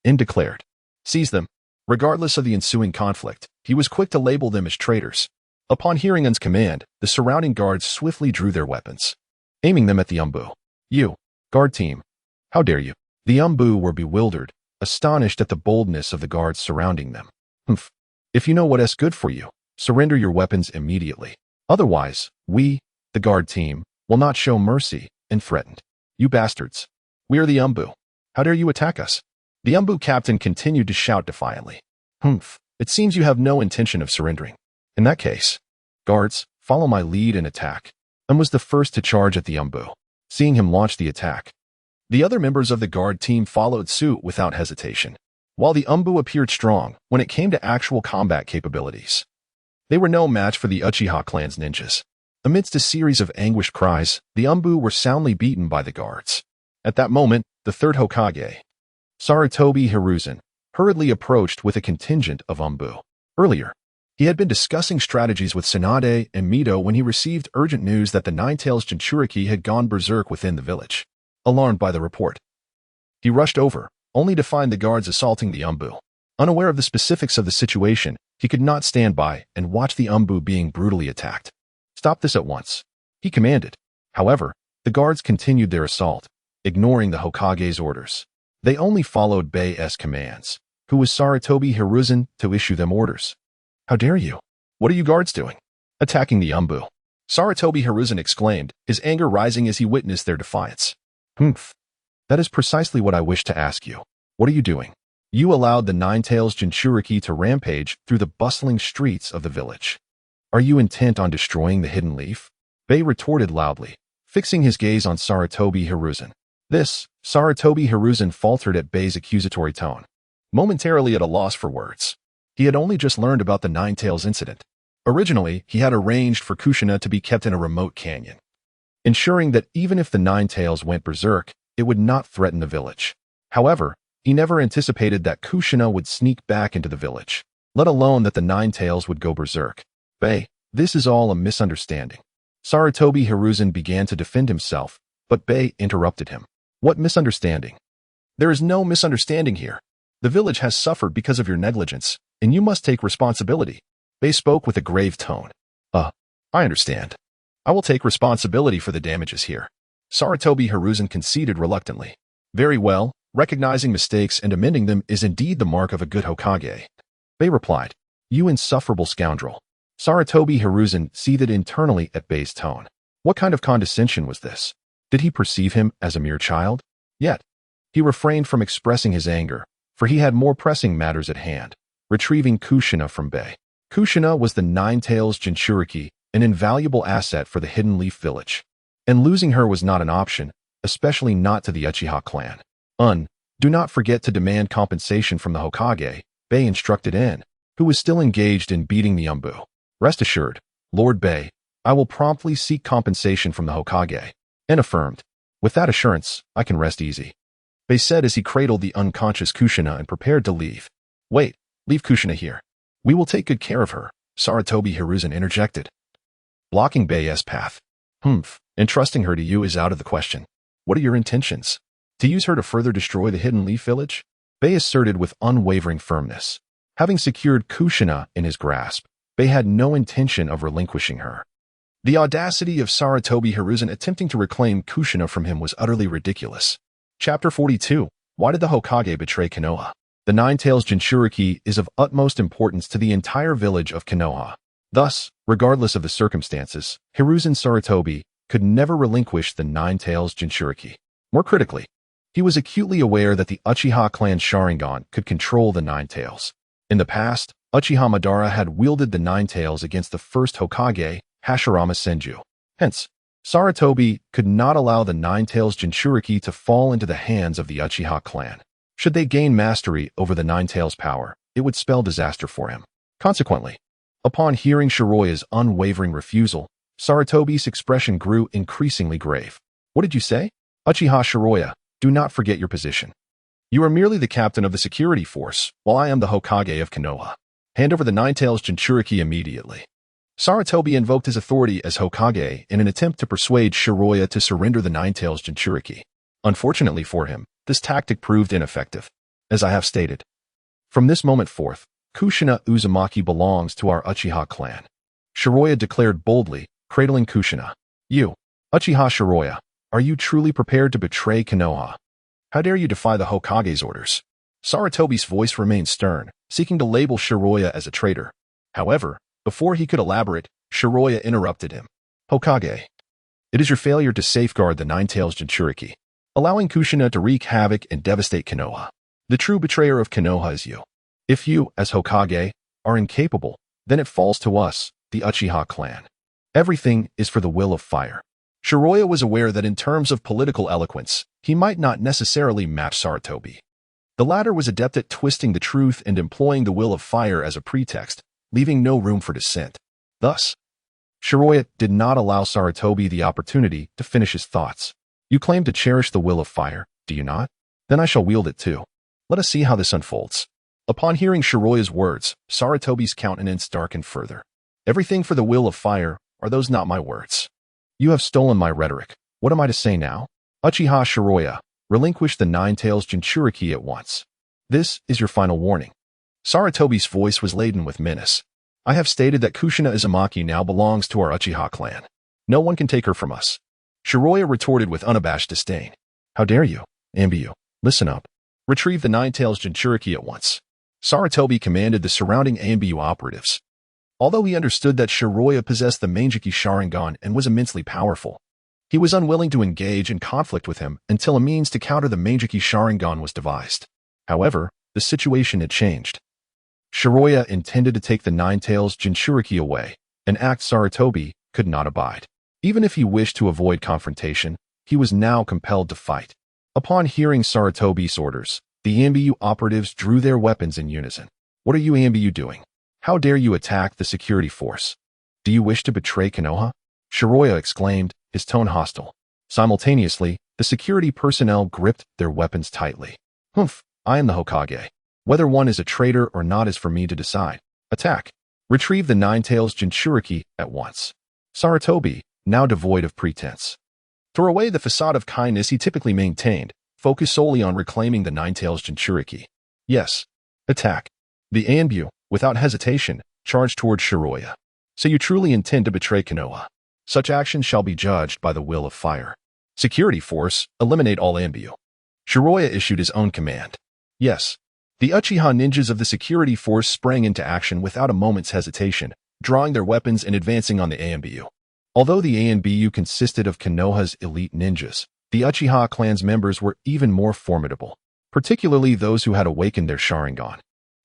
In declared. Seize them. Regardless of the ensuing conflict, he was quick to label them as traitors. Upon hearing Un's command, the surrounding guards swiftly drew their weapons, aiming them at the Umbu. You, guard team. How dare you? The Umbu were bewildered, astonished at the boldness of the guards surrounding them. If you know what is good for you, surrender your weapons immediately. Otherwise, we, the guard team, will not show mercy, and threatened. You bastards. We are the Umbu. How dare you attack us? The Umbu captain continued to shout defiantly. It seems you have no intention of surrendering. In that case, guards, follow my lead and attack. And was the first to charge at the Umbu. Seeing him launch the attack, the other members of the guard team followed suit without hesitation. While the Umbu appeared strong when it came to actual combat capabilities, they were no match for the Uchiha clan's ninjas. Amidst a series of anguished cries, the Umbu were soundly beaten by the guards. At that moment, the third Hokage, Sarutobi Hiruzen, hurriedly approached with a contingent of Umbu. Earlier, he had been discussing strategies with Tsunade and Mito when he received urgent news that the Nine Tails Jinchuriki had gone berserk within the village. Alarmed by the report, he rushed over, only to find the guards assaulting the Umbu. Unaware of the specifics of the situation, he could not stand by and watch the Umbu being brutally attacked. "Stop this at once," he commanded. However, the guards continued their assault, ignoring the Hokage's orders. They only followed Baiye's commands, who was Sarutobi Hiruzen, to issue them orders. "How dare you? What are you guards doing? Attacking the Umbu?" Sarutobi Hiruzen exclaimed, his anger rising as he witnessed their defiance. "Humph. That is precisely what I wish to ask you. What are you doing? You allowed the Nine-Tails Jinchuriki to rampage through the bustling streets of the village. Are you intent on destroying the Hidden Leaf?" Baiye retorted loudly, fixing his gaze on Sarutobi Hiruzen. Sarutobi Hiruzen faltered at Baiye's accusatory tone, momentarily at a loss for words. He had only just learned about the Nine-Tails incident. Originally, he had arranged for Kushina to be kept in a remote canyon, ensuring that even if the Nine-Tails went berserk, it would not threaten the village. However, he never anticipated that Kushina would sneak back into the village, let alone that the Nine-Tails would go berserk. "Baiye, this is all a misunderstanding." Sarutobi Hiruzen began to defend himself, but Baiye interrupted him. "What misunderstanding? There is no misunderstanding here. The village has suffered because of your negligence, and you must take responsibility." Baiye spoke with a grave tone. I understand. I will take responsibility for the damages here." Sarutobi Hiruzen conceded reluctantly. "Very well, recognizing mistakes and amending them is indeed the mark of a good Hokage." Baiye replied. "You insufferable scoundrel." Sarutobi Hiruzen seethed internally at Baiye's tone. What kind of condescension was this? Did he perceive him as a mere child? Yet, he refrained from expressing his anger, for he had more pressing matters at hand, retrieving Kushina from Baiye. Kushina was the Nine-Tails Jinchuriki, an invaluable asset for the Hidden Leaf village, and losing her was not an option, especially not to the Uchiha clan. Do not forget to demand compensation from the Hokage," Baiye instructed In, who was still engaged in beating the Umbu. "Rest assured, Lord Baiye, I will promptly seek compensation from the Hokage," In affirmed. "With that assurance, I can rest easy," Baiye said as he cradled the unconscious Kushina and prepared to leave. "Wait, leave Kushina here. We will take good care of her," Sarutobi Hiruzen interjected, blocking Baiye's path. "Entrusting her to you is out of the question. What are your intentions? To use her to further destroy the Hidden Leaf village?" Baiye asserted with unwavering firmness. Having secured Kushina in his grasp, Baiye had no intention of relinquishing her. The audacity of Sarutobi Hiruzen attempting to reclaim Kushina from him was utterly ridiculous. Chapter 42. Why did the Hokage betray Konoha? The Nine-Tails Jinchuriki is of utmost importance to the entire village of Konoha. Thus, regardless of the circumstances, Hiruzen Sarutobi could never relinquish the Nine-Tails Jinchuriki. More critically, he was acutely aware that the Uchiha clan Sharingan could control the Nine-Tails. In the past, Uchiha Madara had wielded the Nine-Tails against the first Hokage, Hashirama Senju. Hence, Sarutobi could not allow the Nine-Tails Jinchuriki to fall into the hands of the Uchiha clan. Should they gain mastery over the Nine-Tails' power, it would spell disaster for him. Consequently, upon hearing Shiroya's unwavering refusal, Sarutobi's expression grew increasingly grave. "What did you say? Uchiha Shiroya, do not forget your position. You are merely the captain of the security force, while I am the Hokage of Konoha. Hand over the Nine-Tails Jinchuriki immediately." Sarutobi invoked his authority as Hokage in an attempt to persuade Shiroya to surrender the Nine-Tails Jinchuriki. Unfortunately for him, this tactic proved ineffective. As I have stated, from this moment forth, Kushina Uzumaki belongs to our Uchiha clan, Shiroya declared boldly, cradling Kushina. "You, Uchiha Shiroya, are you truly prepared to betray Konoha? How dare you defy the Hokage's orders?" Sarutobi's voice remained stern, seeking to label Shiroya as a traitor. However, before he could elaborate, Shiroya interrupted him. "Hokage, it is your failure to safeguard the Nine-Tails Jinchuriki, allowing Kushina to wreak havoc and devastate Konoha. The true betrayer of Konoha is you. If you, as Hokage, are incapable, then it falls to us, the Uchiha clan. Everything is for the will of fire." Shiroya was aware that in terms of political eloquence, he might not necessarily match Sarutobi. The latter was adept at twisting the truth and employing the will of fire as a pretext, leaving no room for dissent. Thus, Shiroya did not allow Sarutobi the opportunity to finish his thoughts. "You claim to cherish the will of fire, do you not? Then I shall wield it too. Let us see how this unfolds." Upon hearing Shiroya's words, Sarutobi's countenance darkened further. "Everything for the will of fire, are those not my words? You have stolen my rhetoric. What am I to say now? Uchiha Shiroya, relinquish the Nine-Tails Jinchuriki at once. This is your final warning." Sarutobi's voice was laden with menace. I have stated that Kushina Uzumaki now belongs to our Uchiha clan. No one can take her from us. Shiroya retorted with unabashed disdain. How dare you, Ambiyu? Listen up. Retrieve the Nine-Tails Jinchuriki at once. Sarutobi commanded the surrounding Ambiyu operatives. Although he understood that Shiroya possessed the Manjiki Sharingan and was immensely powerful, he was unwilling to engage in conflict with him until a means to counter the Manjiki Sharingan was devised. However, the situation had changed. Shiroya intended to take the Nine-Tails Jinchuriki away, an act Sarutobi could not abide. Even if he wished to avoid confrontation, he was now compelled to fight. Upon hearing Sarutobi's orders, the Ambiyu operatives drew their weapons in unison. What are you Ambiyu doing? How dare you attack the security force? Do you wish to betray Konoha? Shiroya exclaimed, his tone hostile. Simultaneously, the security personnel gripped their weapons tightly. Humph, I am the Hokage. Whether one is a traitor or not is for me to decide. Attack. Retrieve the Nine-Tails Jinchuriki at once. Sarutobi, now devoid of pretense, throw away the facade of kindness he typically maintained, focus solely on reclaiming the Nine-Tails Jinchuriki. Yes. Attack. The Ambiyu, without hesitation, charged toward Shiroya. So you truly intend to betray Konoha. Such actions shall be judged by the will of fire. Security force, eliminate all Ambiyu. Shiroya issued his own command. Yes. The Uchiha ninjas of the security force sprang into action without a moment's hesitation, drawing their weapons and advancing on the Ambiyu. Although the Ambiyu consisted of Konoha's elite ninjas, the Uchiha clan's members were even more formidable, particularly those who had awakened their Sharingan,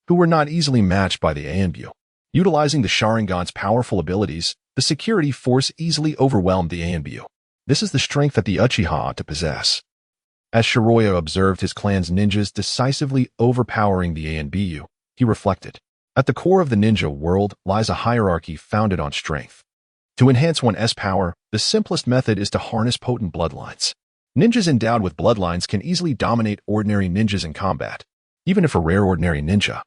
who were not easily matched by the Ambiyu. Utilizing the Sharingan's powerful abilities, the security force easily overwhelmed the Ambiyu. This is the strength that the Uchiha ought to possess. As Shiroya observed his clan's ninjas decisively overpowering the Ambiyu, he reflected. At the core of the ninja world lies a hierarchy founded on strength. To enhance one's power, the simplest method is to harness potent bloodlines. Ninjas endowed with bloodlines can easily dominate ordinary ninjas in combat, even if a rare ordinary ninja,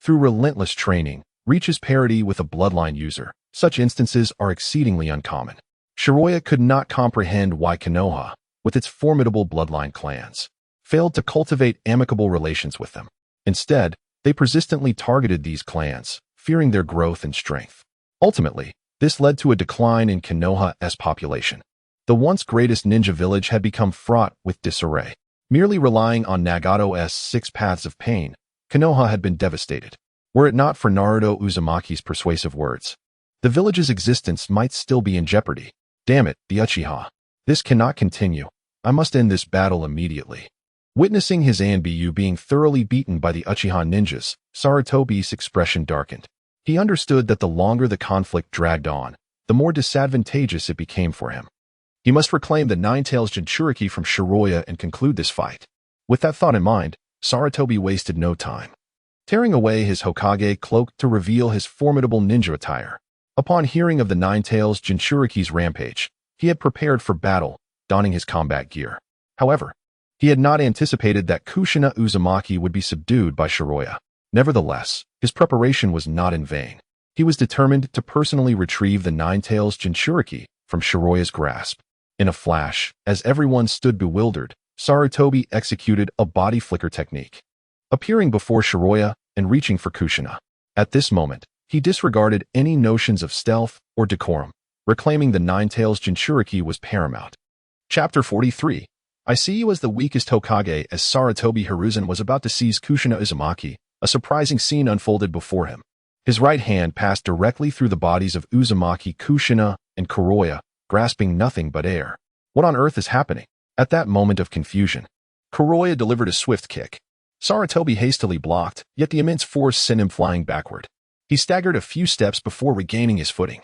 through relentless training, reaches parity with a bloodline user. Such instances are exceedingly uncommon. Shiroya could not comprehend why Konoha, with its formidable bloodline clans, failed to cultivate amicable relations with them. Instead, they persistently targeted these clans, fearing their growth and strength. Ultimately, this led to a decline in Konoha's population. The once greatest ninja village had become fraught with disarray. Merely relying on Nagato's 6 paths of pain, Konoha had been devastated. Were it not for Naruto Uzumaki's persuasive words, the village's existence might still be in jeopardy. Damn it, the Uchiha. This cannot continue. I must end this battle immediately. Witnessing his Anbiyu being thoroughly beaten by the Uchiha ninjas, Sarutobi's expression darkened. He understood that the longer the conflict dragged on, the more disadvantageous it became for him. He must reclaim the Nine-Tails Jinchuriki from Shiroya and conclude this fight. With that thought in mind, Sarutobi wasted no time. Tearing away his Hokage cloak to reveal his formidable ninja attire. Upon hearing of the Nine-Tails Jinchuriki's rampage, he had prepared for battle, donning his combat gear. However, he had not anticipated that Kushina Uzumaki would be subdued by Shiroya. Nevertheless, his preparation was not in vain. He was determined to personally retrieve the Nine-Tails Jinchuriki from Shiroya's grasp. In a flash, as everyone stood bewildered, Sarutobi executed a body flicker technique, appearing before Shiroya and reaching for Kushina. At this moment, he disregarded any notions of stealth or decorum. Reclaiming the Nine-Tails Jinchuriki was paramount. Chapter 43. I see you as the weakest Hokage. As Sarutobi Hiruzen was about to seize Kushina Uzumaki, a surprising scene unfolded before him. His right hand passed directly through the bodies of Uzumaki, Kushina, and Kuroya, grasping nothing but air. What on earth is happening? At that moment of confusion, Kuroya delivered a swift kick. Sarutobi hastily blocked, yet the immense force sent him flying backward. He staggered a few steps before regaining his footing.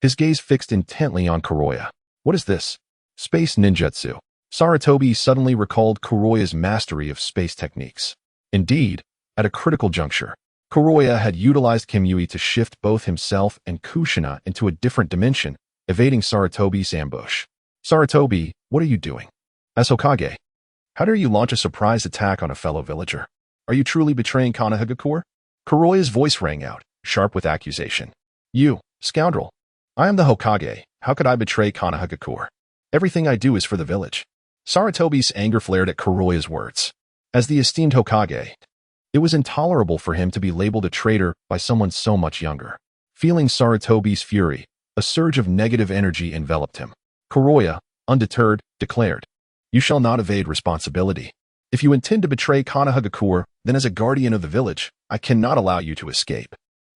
His gaze fixed intently on Kuroya. What is this? Space ninjutsu. Sarutobi suddenly recalled Kuroya's mastery of space techniques. Indeed, at a critical juncture, Kuroya had utilized Kimui to shift both himself and Kushina into a different dimension, evading Sarutobi's ambush. Sarutobi, what are you doing? As Hokage, how dare you launch a surprise attack on a fellow villager? Are you truly betraying Konoha? Kuroya's voice rang out, sharp with accusation. You, scoundrel. I am the Hokage. How could I betray Konoha? Everything I do is for the village. Sarutobi's anger flared at Kuroya's words. As the esteemed Hokage, It was intolerable for him to be labeled a traitor by someone so much younger. Feeling Sarutobi's fury, a surge of negative energy enveloped him. Kuroya, undeterred, declared, "You shall not evade responsibility. If you intend to betray Konoha, then as a guardian of the village, I cannot allow you to escape."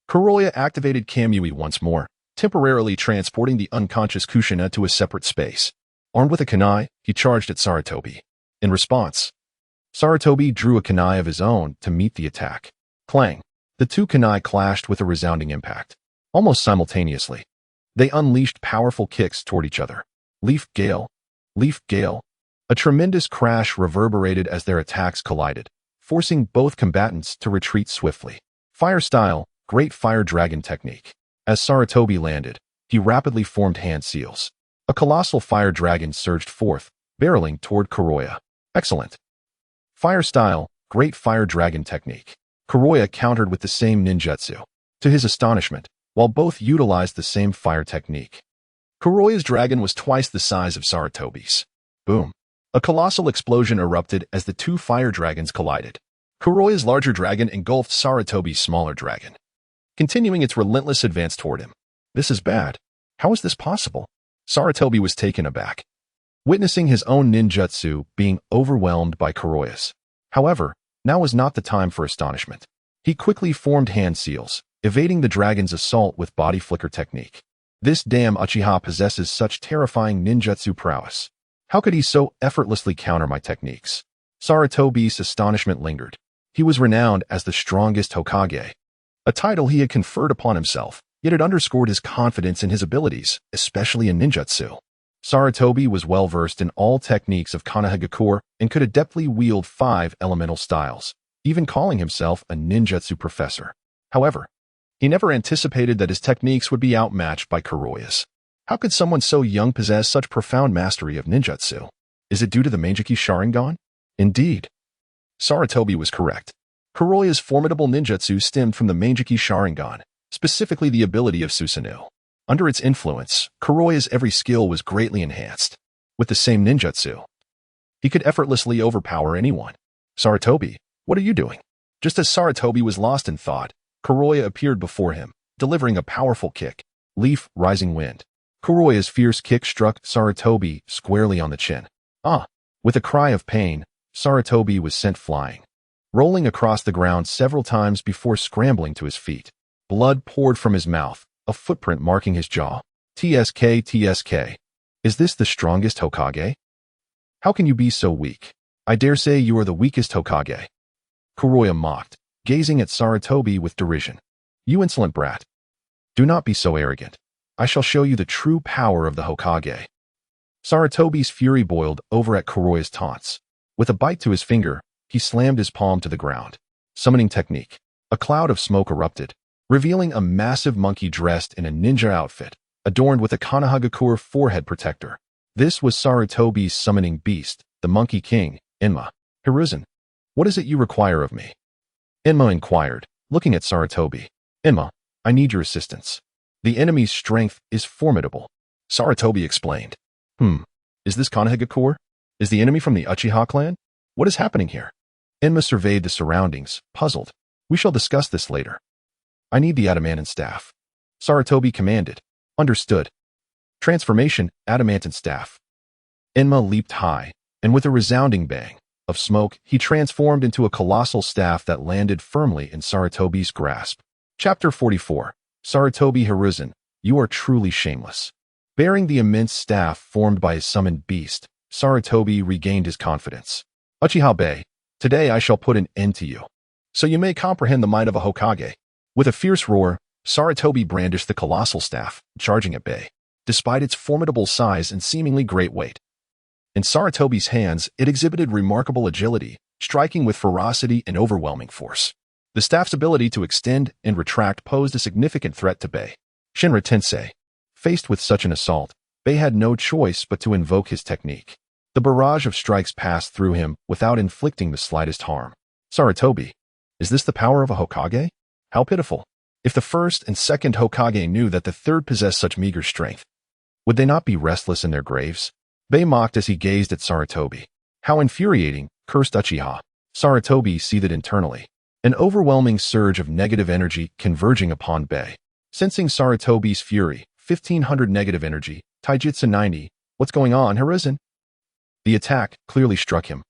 Kuroya activated Kamui once more, temporarily transporting the unconscious Kushina to a separate space. Armed with a kunai, he charged at Sarutobi. In response, Sarutobi drew a kunai of his own to meet the attack. Clang! The two kunai clashed with a resounding impact. Almost simultaneously, they unleashed powerful kicks toward each other. Leaf Gale! Leaf Gale! A tremendous crash reverberated as their attacks collided, forcing both combatants to retreat swiftly. Fire Style, Great Fire Dragon Technique. As Sarutobi landed, he rapidly formed hand seals. A colossal fire dragon surged forth, barreling toward Kuroya. Excellent. Fire Style, Great Fire Dragon Technique. Kuroya countered with the same ninjutsu. To his astonishment, while both utilized the same fire technique, Kuroya's dragon was twice the size of Sarutobi's. Boom. A colossal explosion erupted as the two fire dragons collided. Kuroya's larger dragon engulfed Sarutobi's smaller dragon, continuing its relentless advance toward him. This is bad. How is this possible? Sarutobi was taken aback, witnessing his own ninjutsu being overwhelmed by Kuroya's. However, now was not the time for astonishment. He quickly formed hand seals, evading the dragon's assault with body flicker technique. This damn Uchiha possesses such terrifying ninjutsu prowess. How could he so effortlessly counter my techniques? Sarutobi's astonishment lingered. He was renowned as the strongest Hokage, a title he had conferred upon himself, yet it underscored his confidence in his abilities, especially in ninjutsu. Sarutobi was well-versed in all techniques of Konoha and could adeptly wield 5 elemental styles, even calling himself a ninjutsu professor. However, he never anticipated that his techniques would be outmatched by Kuroya's. How could someone so young possess such profound mastery of ninjutsu? Is it due to the Manjiki Sharingan? Indeed. Sarutobi was correct. Kuroya's formidable ninjutsu stemmed from the Manjiki Sharingan, specifically the ability of Susanoo. Under its influence, Kuroya's every skill was greatly enhanced. With the same ninjutsu, he could effortlessly overpower anyone. Sarutobi, what are you doing? Just as Sarutobi was lost in thought, Kuroya appeared before him, delivering a powerful kick. Leaf, Rising Wind. Kuroya's fierce kick struck Sarutobi squarely on the chin. With a cry of pain, Sarutobi was sent flying, rolling across the ground several times before scrambling to his feet. Blood poured from his mouth, a footprint marking his jaw. TSK, TSK. Is this the strongest Hokage? How can you be so weak? I dare say you are the weakest Hokage. Kuroya mocked, gazing at Sarutobi with derision. You insolent brat. Do not be so arrogant. I shall show you the true power of the Hokage. Sarutobi's fury boiled over at Kuroya's taunts. With a bite to his finger, he slammed his palm to the ground. Summoning technique. A cloud of smoke erupted, revealing a massive monkey dressed in a ninja outfit, adorned with a Konoha forehead protector. This was Sarutobi's summoning beast, the Monkey King, Enma. Hiruzen, what is it you require of me? Enma inquired, looking at Sarutobi. Enma, I need your assistance. The enemy's strength is formidable. Sarutobi explained. Is this Konoha? Is the enemy from the Uchiha clan? What is happening here? Enma surveyed the surroundings, puzzled. We shall discuss this later. I need the adamantine staff. Sarutobi commanded. Understood. Transformation, adamantine staff. Enma leaped high, and with a resounding bang of smoke, he transformed into a colossal staff that landed firmly in Sarutobi's grasp. Chapter 44. Sarutobi Hiruzen, you are truly shameless. Bearing the immense staff formed by his summoned beast, Sarutobi regained his confidence. Uchiha Baiye, today I shall put an end to you, so you may comprehend the might of a Hokage. With a fierce roar, Sarutobi brandished the colossal staff, charging at Baiye, despite its formidable size and seemingly great weight. In Sarutobi's hands, it exhibited remarkable agility, striking with ferocity and overwhelming force. The staff's ability to extend and retract posed a significant threat to Baiye. Shinra Tensei. Faced with such an assault, Baiye had no choice but to invoke his technique. The barrage of strikes passed through him without inflicting the slightest harm. Sarutobi, is this the power of a Hokage? How pitiful. If the first and second Hokage knew that the third possessed such meager strength, would they not be restless in their graves? Baiye mocked as he gazed at Sarutobi. How infuriating, cursed Uchiha. Sarutobi seethed internally. An overwhelming surge of negative energy converging upon Bey. Sensing Sarutobi's fury, 1500 negative energy, Taijutsu 90, what's going on, Hiruzen? The attack clearly struck him.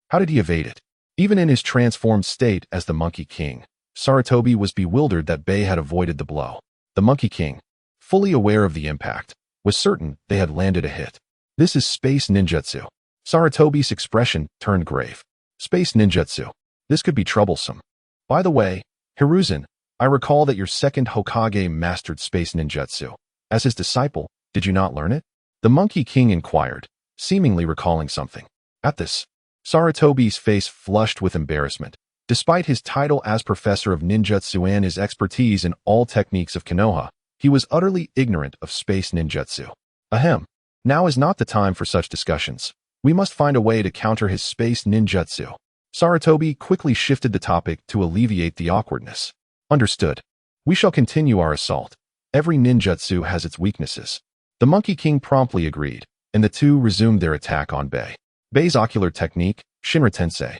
How did he evade it? Even in his transformed state as the Monkey King, Sarutobi was bewildered that Bey had avoided the blow. The Monkey King, fully aware of the impact, was certain they had landed a hit. This is space ninjutsu. Sarutobi's expression turned grave. Space ninjutsu. This could be troublesome. By the way, Hiruzen, I recall that your second Hokage mastered space ninjutsu. As his disciple, did you not learn it? The Monkey King inquired, seemingly recalling something. At this, Sarutobi's face flushed with embarrassment. Despite his title as professor of ninjutsu and his expertise in all techniques of Konoha, he was utterly ignorant of space ninjutsu. Ahem. Now is not the time for such discussions. We must find a way to counter his space ninjutsu. Sarutobi quickly shifted the topic to alleviate the awkwardness. Understood. We shall continue our assault. Every ninjutsu has its weaknesses. The Monkey King promptly agreed, and the two resumed their attack on Bey. Bey's ocular technique, Shinra Tensei,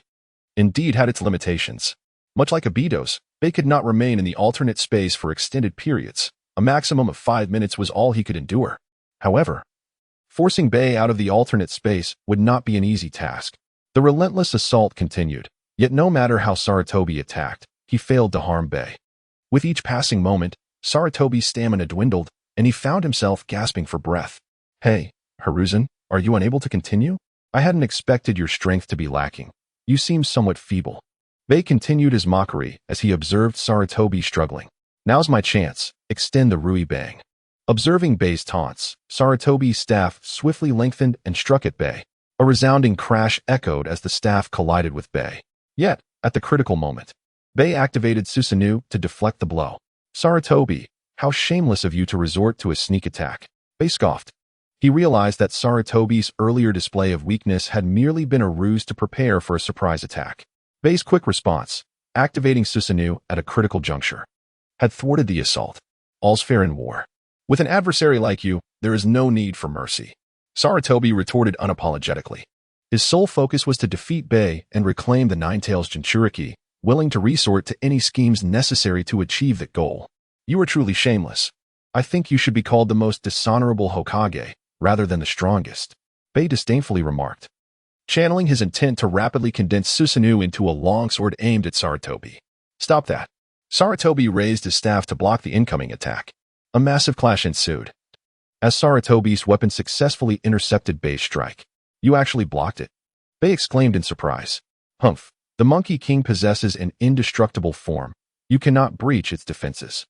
indeed had its limitations. Much like Abido's, Bey could not remain in the alternate space for extended periods. A maximum of 5 minutes was all he could endure. However, forcing Bey out of the alternate space would not be an easy task. The relentless assault continued, yet no matter how Sarutobi attacked, he failed to harm Bey. With each passing moment, Sarutobi's stamina dwindled, and he found himself gasping for breath. Hey, Hiruzen, are you unable to continue? I hadn't expected your strength to be lacking. You seem somewhat feeble. Bey continued his mockery as he observed Sarutobi struggling. Now's my chance. Extend the Rui Bang. Observing Bey's taunts, Sarutobi's staff swiftly lengthened and struck at Bey. A resounding crash echoed as the staff collided with Bey. Yet, at the critical moment, Bey activated Susanoo to deflect the blow. Sarutobi, how shameless of you to resort to a sneak attack. Bey scoffed. He realized that Sarutobi's earlier display of weakness had merely been a ruse to prepare for a surprise attack. Bey's quick response, activating Susanoo at a critical juncture, had thwarted the assault. All's fair in war. With an adversary like you, there is no need for mercy. Sarutobi retorted unapologetically. His sole focus was to defeat Bey and reclaim the Nine-Tails Jinchuriki, willing to resort to any schemes necessary to achieve that goal. You are truly shameless. I think you should be called the most dishonorable Hokage, rather than the strongest, Bey disdainfully remarked, channeling his intent to rapidly condense Susanoo into a longsword aimed at Sarutobi. Stop that. Sarutobi raised his staff to block the incoming attack. A massive clash ensued, as Sarutobi's weapon successfully intercepted Bey's strike. You actually blocked it? Bey exclaimed in surprise. Humph, the Monkey King possesses an indestructible form. You cannot breach its defenses.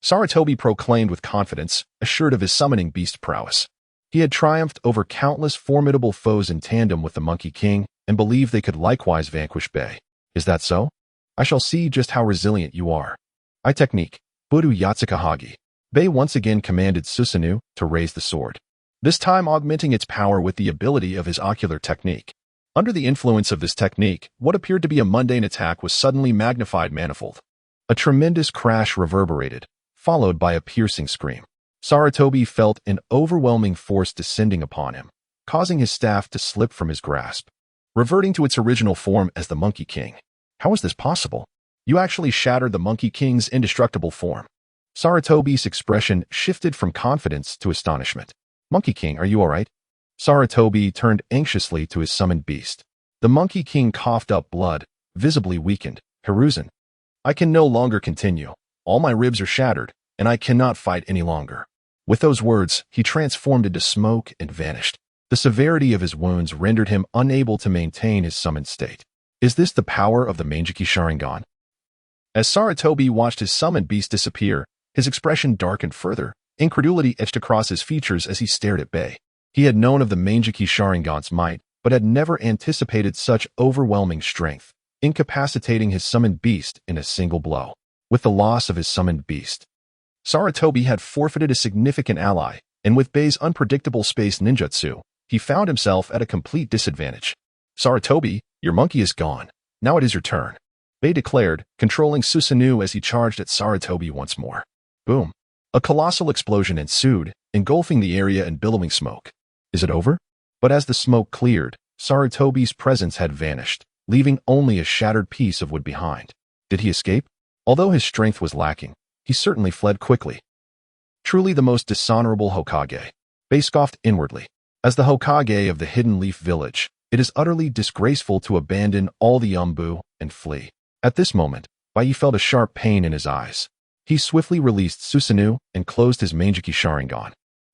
Sarutobi proclaimed with confidence, assured of his summoning beast prowess. He had triumphed over countless formidable foes in tandem with the Monkey King and believed they could likewise vanquish Bey. Is that so? I shall see just how resilient you are. I technique, Budu Yatsukahagi. Bey once again commanded Susanoo to raise the sword, this time augmenting its power with the ability of his ocular technique. Under the influence of this technique, what appeared to be a mundane attack was suddenly magnified manifold. A tremendous crash reverberated, followed by a piercing scream. Sarutobi felt an overwhelming force descending upon him, causing his staff to slip from his grasp, reverting to its original form as the Monkey King. How is this possible? You actually shattered the Monkey King's indestructible form. Sarutobi's expression shifted from confidence to astonishment. Monkey King, are you all right? Sarutobi turned anxiously to his summoned beast. The Monkey King coughed up blood, visibly weakened. Hiruzen, I can no longer continue. All my ribs are shattered, and I cannot fight any longer. With those words, he transformed into smoke and vanished. The severity of his wounds rendered him unable to maintain his summoned state. Is this the power of the Manjiki Sharingan? As Sarutobi watched his summoned beast disappear, his expression darkened further. Incredulity etched across his features as he stared at Bey. He had known of the Manjiki Sharingan's might, but had never anticipated such overwhelming strength, incapacitating his summoned beast in a single blow. With the loss of his summoned beast, Sarutobi had forfeited a significant ally, and with Bey's unpredictable space ninjutsu, he found himself at a complete disadvantage. Sarutobi, your monkey is gone. Now it is your turn, Bey declared, controlling Susanoo as he charged at Sarutobi once more. Boom. A colossal explosion ensued, engulfing the area in billowing smoke. Is it over? But as the smoke cleared, Sarutobi's presence had vanished, leaving only a shattered piece of wood behind. Did he escape? Although his strength was lacking, he certainly fled quickly. Truly the most dishonorable Hokage. Baiye scoffed inwardly. As the Hokage of the Hidden Leaf Village, it is utterly disgraceful to abandon all the Umbu and flee. At this moment, Baiye felt a sharp pain in his eyes. He swiftly released Susanoo and closed his Manjiki Sharingan.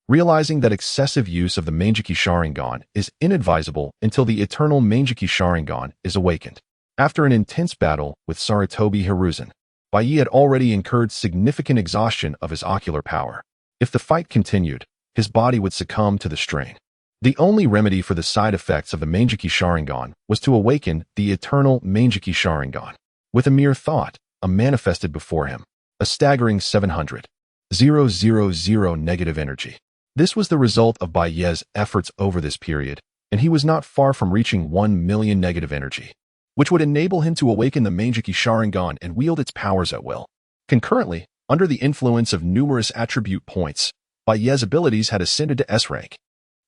Realizing that excessive use of the Manjiki Sharingan is inadvisable until the eternal Manjiki Sharingan is awakened. After an intense battle with Sarutobi Hiruzen, Baiye had already incurred significant exhaustion of his ocular power. If the fight continued, his body would succumb to the strain. The only remedy for the side effects of the Manjiki Sharingan was to awaken the eternal Manjiki Sharingan. With a mere thought, manifested before him a staggering 700,000 negative energy. This was the result of Baiye's efforts over this period, and he was not far from reaching 1 million negative energy, which would enable him to awaken the Manjiki Sharingan and wield its powers at will. Concurrently, under the influence of numerous attribute points, Baiye's abilities had ascended to S rank.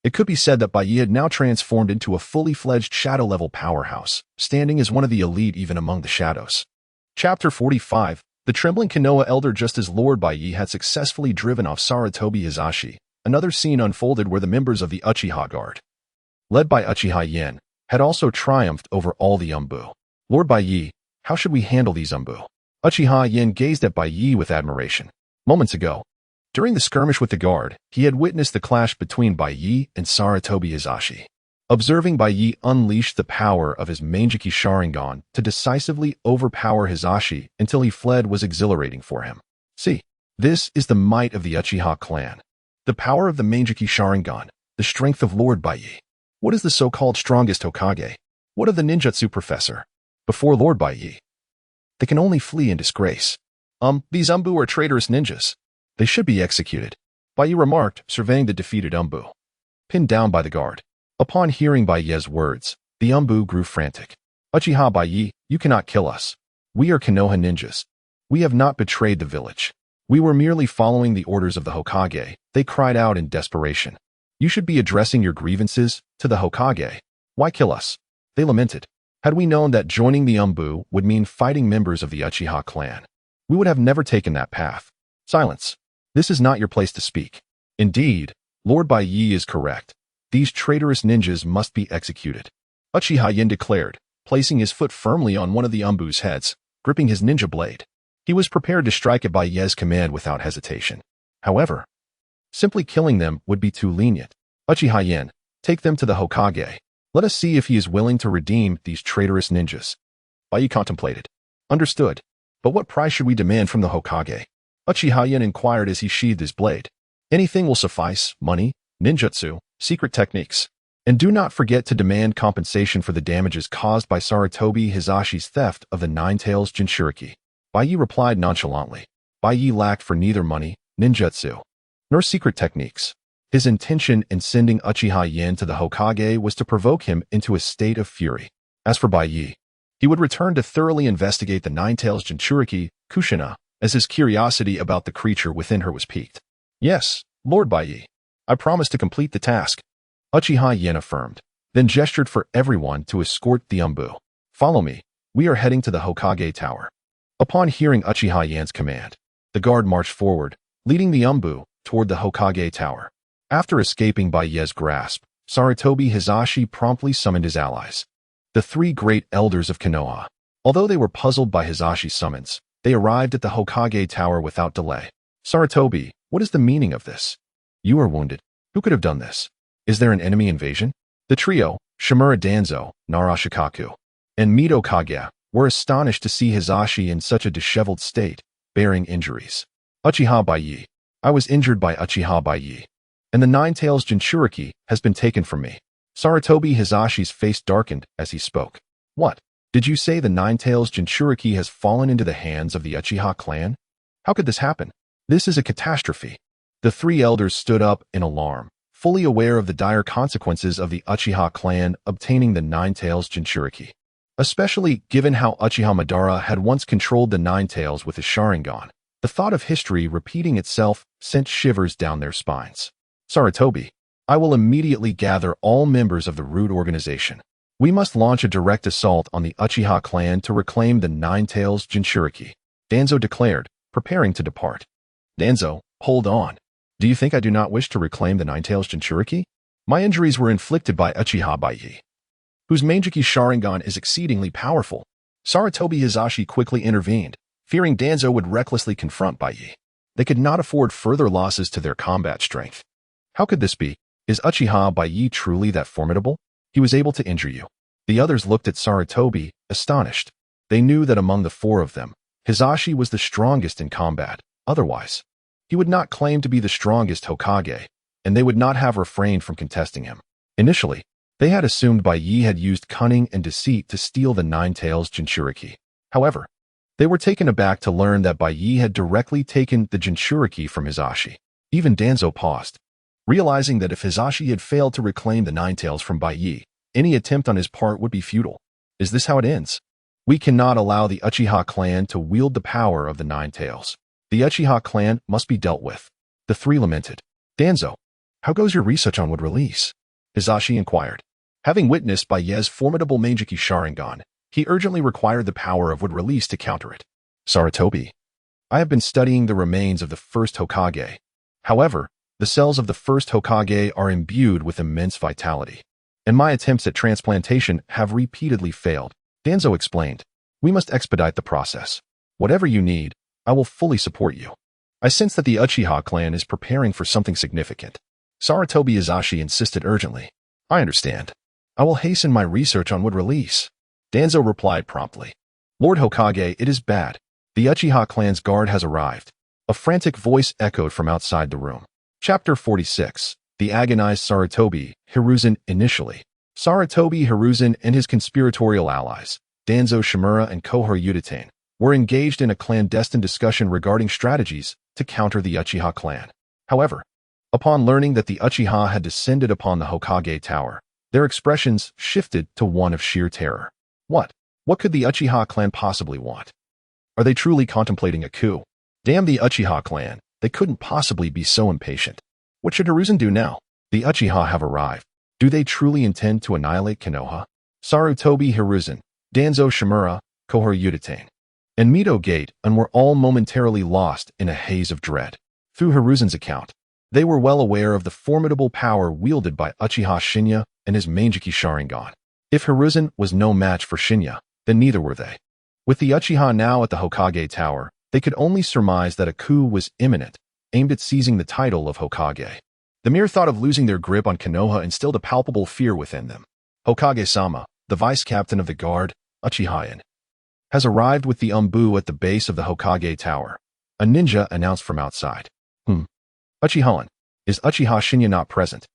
It could be said that Baiye had now transformed into a fully fledged shadow-level powerhouse, standing as one of the elite even among the shadows. Chapter 45. The trembling Konoha elder. Just as Lord Baiye had successfully driven off Sarutobi Hizashi, another scene unfolded where the members of the Uchiha Guard, led by Uchiha Yen, had also triumphed over all the Umbu. Lord Baiye, how should we handle these Umbu? Uchiha Yen gazed at Baiye with admiration. Moments ago, during the skirmish with the guard, he had witnessed the clash between Baiye and Sarutobi Hizashi. Observing Baiye unleash the power of his Manjiki Sharingan to decisively overpower Hizashi until he fled was exhilarating for him. See, this is the might of the Uchiha clan. The power of the Manjiki Sharingan, the strength of Lord Baiye. What is the so-called strongest Hokage? What of the ninjutsu professor? Before Lord Baiye, they can only flee in disgrace. These Umbu are traitorous ninjas. They should be executed, Baiye remarked, surveying the defeated Umbu, pinned down by the guard. Upon hearing Baiye's words, the Umbu grew frantic. Uchiha Baiye, you cannot kill us. We are Konoha ninjas. We have not betrayed the village. We were merely following the orders of the Hokage, they cried out in desperation. You should be addressing your grievances to the Hokage. Why kill us? They lamented. Had we known that joining the Umbu would mean fighting members of the Uchiha clan, we would have never taken that path. Silence. This is not your place to speak. Indeed, Lord Baiye is correct. These traitorous ninjas must be executed. Uchiha Yen declared, placing his foot firmly on one of the Umbu's heads, gripping his ninja blade. He was prepared to strike at Baiye's command without hesitation. However, simply killing them would be too lenient. Uchiha Yen, take them to the Hokage. Let us see if he is willing to redeem these traitorous ninjas. Baiye contemplated. Understood. But what price should we demand from the Hokage? Uchiha Yen inquired as he sheathed his blade. Anything will suffice, money, ninjutsu, secret techniques. And do not forget to demand compensation for the damages caused by Sarutobi Hizashi's theft of the Nine-Tails Jinchuriki. Baiye replied nonchalantly. Baiye lacked for neither money, ninjutsu, nor secret techniques. His intention in sending Uchiha Yen to the Hokage was to provoke him into a state of fury. As for Baiye, he would return to thoroughly investigate the Nine-Tails Jinchuriki, Kushina, as his curiosity about the creature within her was piqued. Yes, Lord Baiye, I promise to complete the task. Uchiha Yen affirmed, then gestured for everyone to escort the Umbu. Follow me, we are heading to the Hokage Tower. Upon hearing Uchiha Yen's command, the guard marched forward, leading the Umbu toward the Hokage Tower. After escaping Baiye's grasp, Sarutobi Hizashi promptly summoned his allies, the three great elders of Konoha. Although they were puzzled by Hizashi's summons, they arrived at the Hokage Tower without delay. Sarutobi, what is the meaning of this? You are wounded. Who could have done this? Is there an enemy invasion? The trio, Shimura Danzo, Nara Shikaku, and Mito Kage, were astonished to see Hizashi in such a disheveled state, bearing injuries. Uchiha Baiye, I was injured by Uchiha Baiye, and the Nine-Tails Jinchuriki has been taken from me. Sarutobi Hizashi's face darkened as he spoke. What? Did you say the Nine-Tails Jinchuriki has fallen into the hands of the Uchiha clan? How could this happen? This is a catastrophe. The three elders stood up in alarm, fully aware of the dire consequences of the Uchiha clan obtaining the Nine-Tails Jinchuriki, especially given how Uchiha Madara had once controlled the Nine-Tails with his Sharingan. The thought of history repeating itself sent shivers down their spines. Sarutobi, I will immediately gather all members of the Root organization. We must launch a direct assault on the Uchiha clan to reclaim the Nine-Tails Jinchuriki, Danzo declared, preparing to depart. Danzo, hold on. Do you think I do not wish to reclaim the Nine-Tails Jinchuriki? My injuries were inflicted by Uchiha Baiye, whose Manjiki Sharingan is exceedingly powerful. Sarutobi Hizashi quickly intervened, fearing Danzo would recklessly confront Baiye. They could not afford further losses to their combat strength. How could this be? Is Uchiha Baiye truly that formidable? He was able to injure you. The others looked at Sarutobi, astonished. They knew that among the four of them, Hizashi was the strongest in combat. Otherwise, he would not claim to be the strongest Hokage, and they would not have refrained from contesting him. Initially, they had assumed Baiye had used cunning and deceit to steal the Nine-Tails Jinchuriki. However, they were taken aback to learn that Baiye had directly taken the Jinchuriki from Hizashi. Even Danzo paused, realizing that if Hizashi had failed to reclaim the Nine-Tails from Baiye, any attempt on his part would be futile. Is this how it ends? We cannot allow the Uchiha clan to wield the power of the Nine-Tails. The Uchiha clan must be dealt with. The three lamented. Danzo, how goes your research on wood release? Hizashi inquired. Having witnessed Baiye's formidable Manjiki Sharingan, he urgently required the power of wood release to counter it. Sarutobi, I have been studying the remains of the first Hokage. However, the cells of the first Hokage are imbued with immense vitality, and my attempts at transplantation have repeatedly failed. Danzo explained. We must expedite the process. Whatever you need, I will fully support you. I sense that the Uchiha clan is preparing for something significant. Sarutobi Hizashi insisted urgently. I understand. I will hasten my research on wood release. Danzo replied promptly. Lord Hokage, it is bad. The Uchiha clan's guard has arrived. A frantic voice echoed from outside the room. Chapter 46. The agonized Sarutobi, Hiruzen initially. Sarutobi Hiruzen and his conspiratorial allies, Danzo Shimura and Konoha Uchiha, were engaged in a clandestine discussion regarding strategies to counter the Uchiha clan. However, upon learning that the Uchiha had descended upon the Hokage tower, their expressions shifted to one of sheer terror. What could the Uchiha clan possibly want? Are they truly contemplating a coup? Damn the Uchiha clan, they couldn't possibly be so impatient. What should Hiruzen do now? The Uchiha have arrived. Do they truly intend to annihilate Konoha? Sarutobi Hiruzen, Danzo Shimura, Konoha Uchiha, and Mito Gate and were all momentarily lost in a haze of dread. Through Hiruzen's account, they were well aware of the formidable power wielded by Uchiha Shinya and his Manjiki Sharingan. If Hiruzen was no match for Shinya, then neither were they. With the Uchiha now at the Hokage tower, they could only surmise that a coup was imminent, aimed at seizing the title of Hokage. The mere thought of losing their grip on Konoha instilled a palpable fear within them. Hokage-sama, the vice-captain of the guard, Uchiha, has arrived with the Umbu at the base of the Hokage tower. A ninja announced from outside. Uchiha, is Uchiha Shinya not present?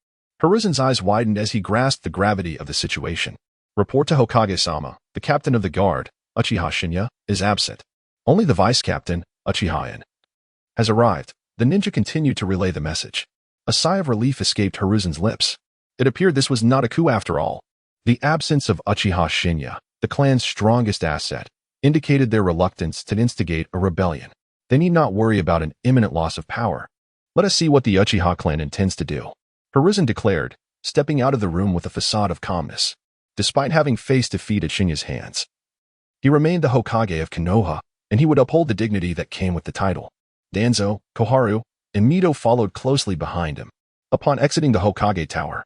Hiruzen's eyes widened as he grasped the gravity of the situation. Report to Hokage-sama, the captain of the guard, Uchiha Shinya, is absent. Only the vice-captain, Uchiha, has arrived. The ninja continued to relay the message. A sigh of relief escaped Hiruzen's lips. It appeared this was not a coup after all. The absence of Uchiha Shinya, the clan's strongest asset, indicated their reluctance to instigate a rebellion. They need not worry about an imminent loss of power. Let us see what the Uchiha clan intends to do. Hiruzen declared, stepping out of the room with a facade of calmness. Despite having faced defeat at Shinya's hands, he remained the Hokage of Konoha, and he would uphold the dignity that came with the title. Danzo, Koharu, and Mito followed closely behind him. Upon exiting the Hokage tower,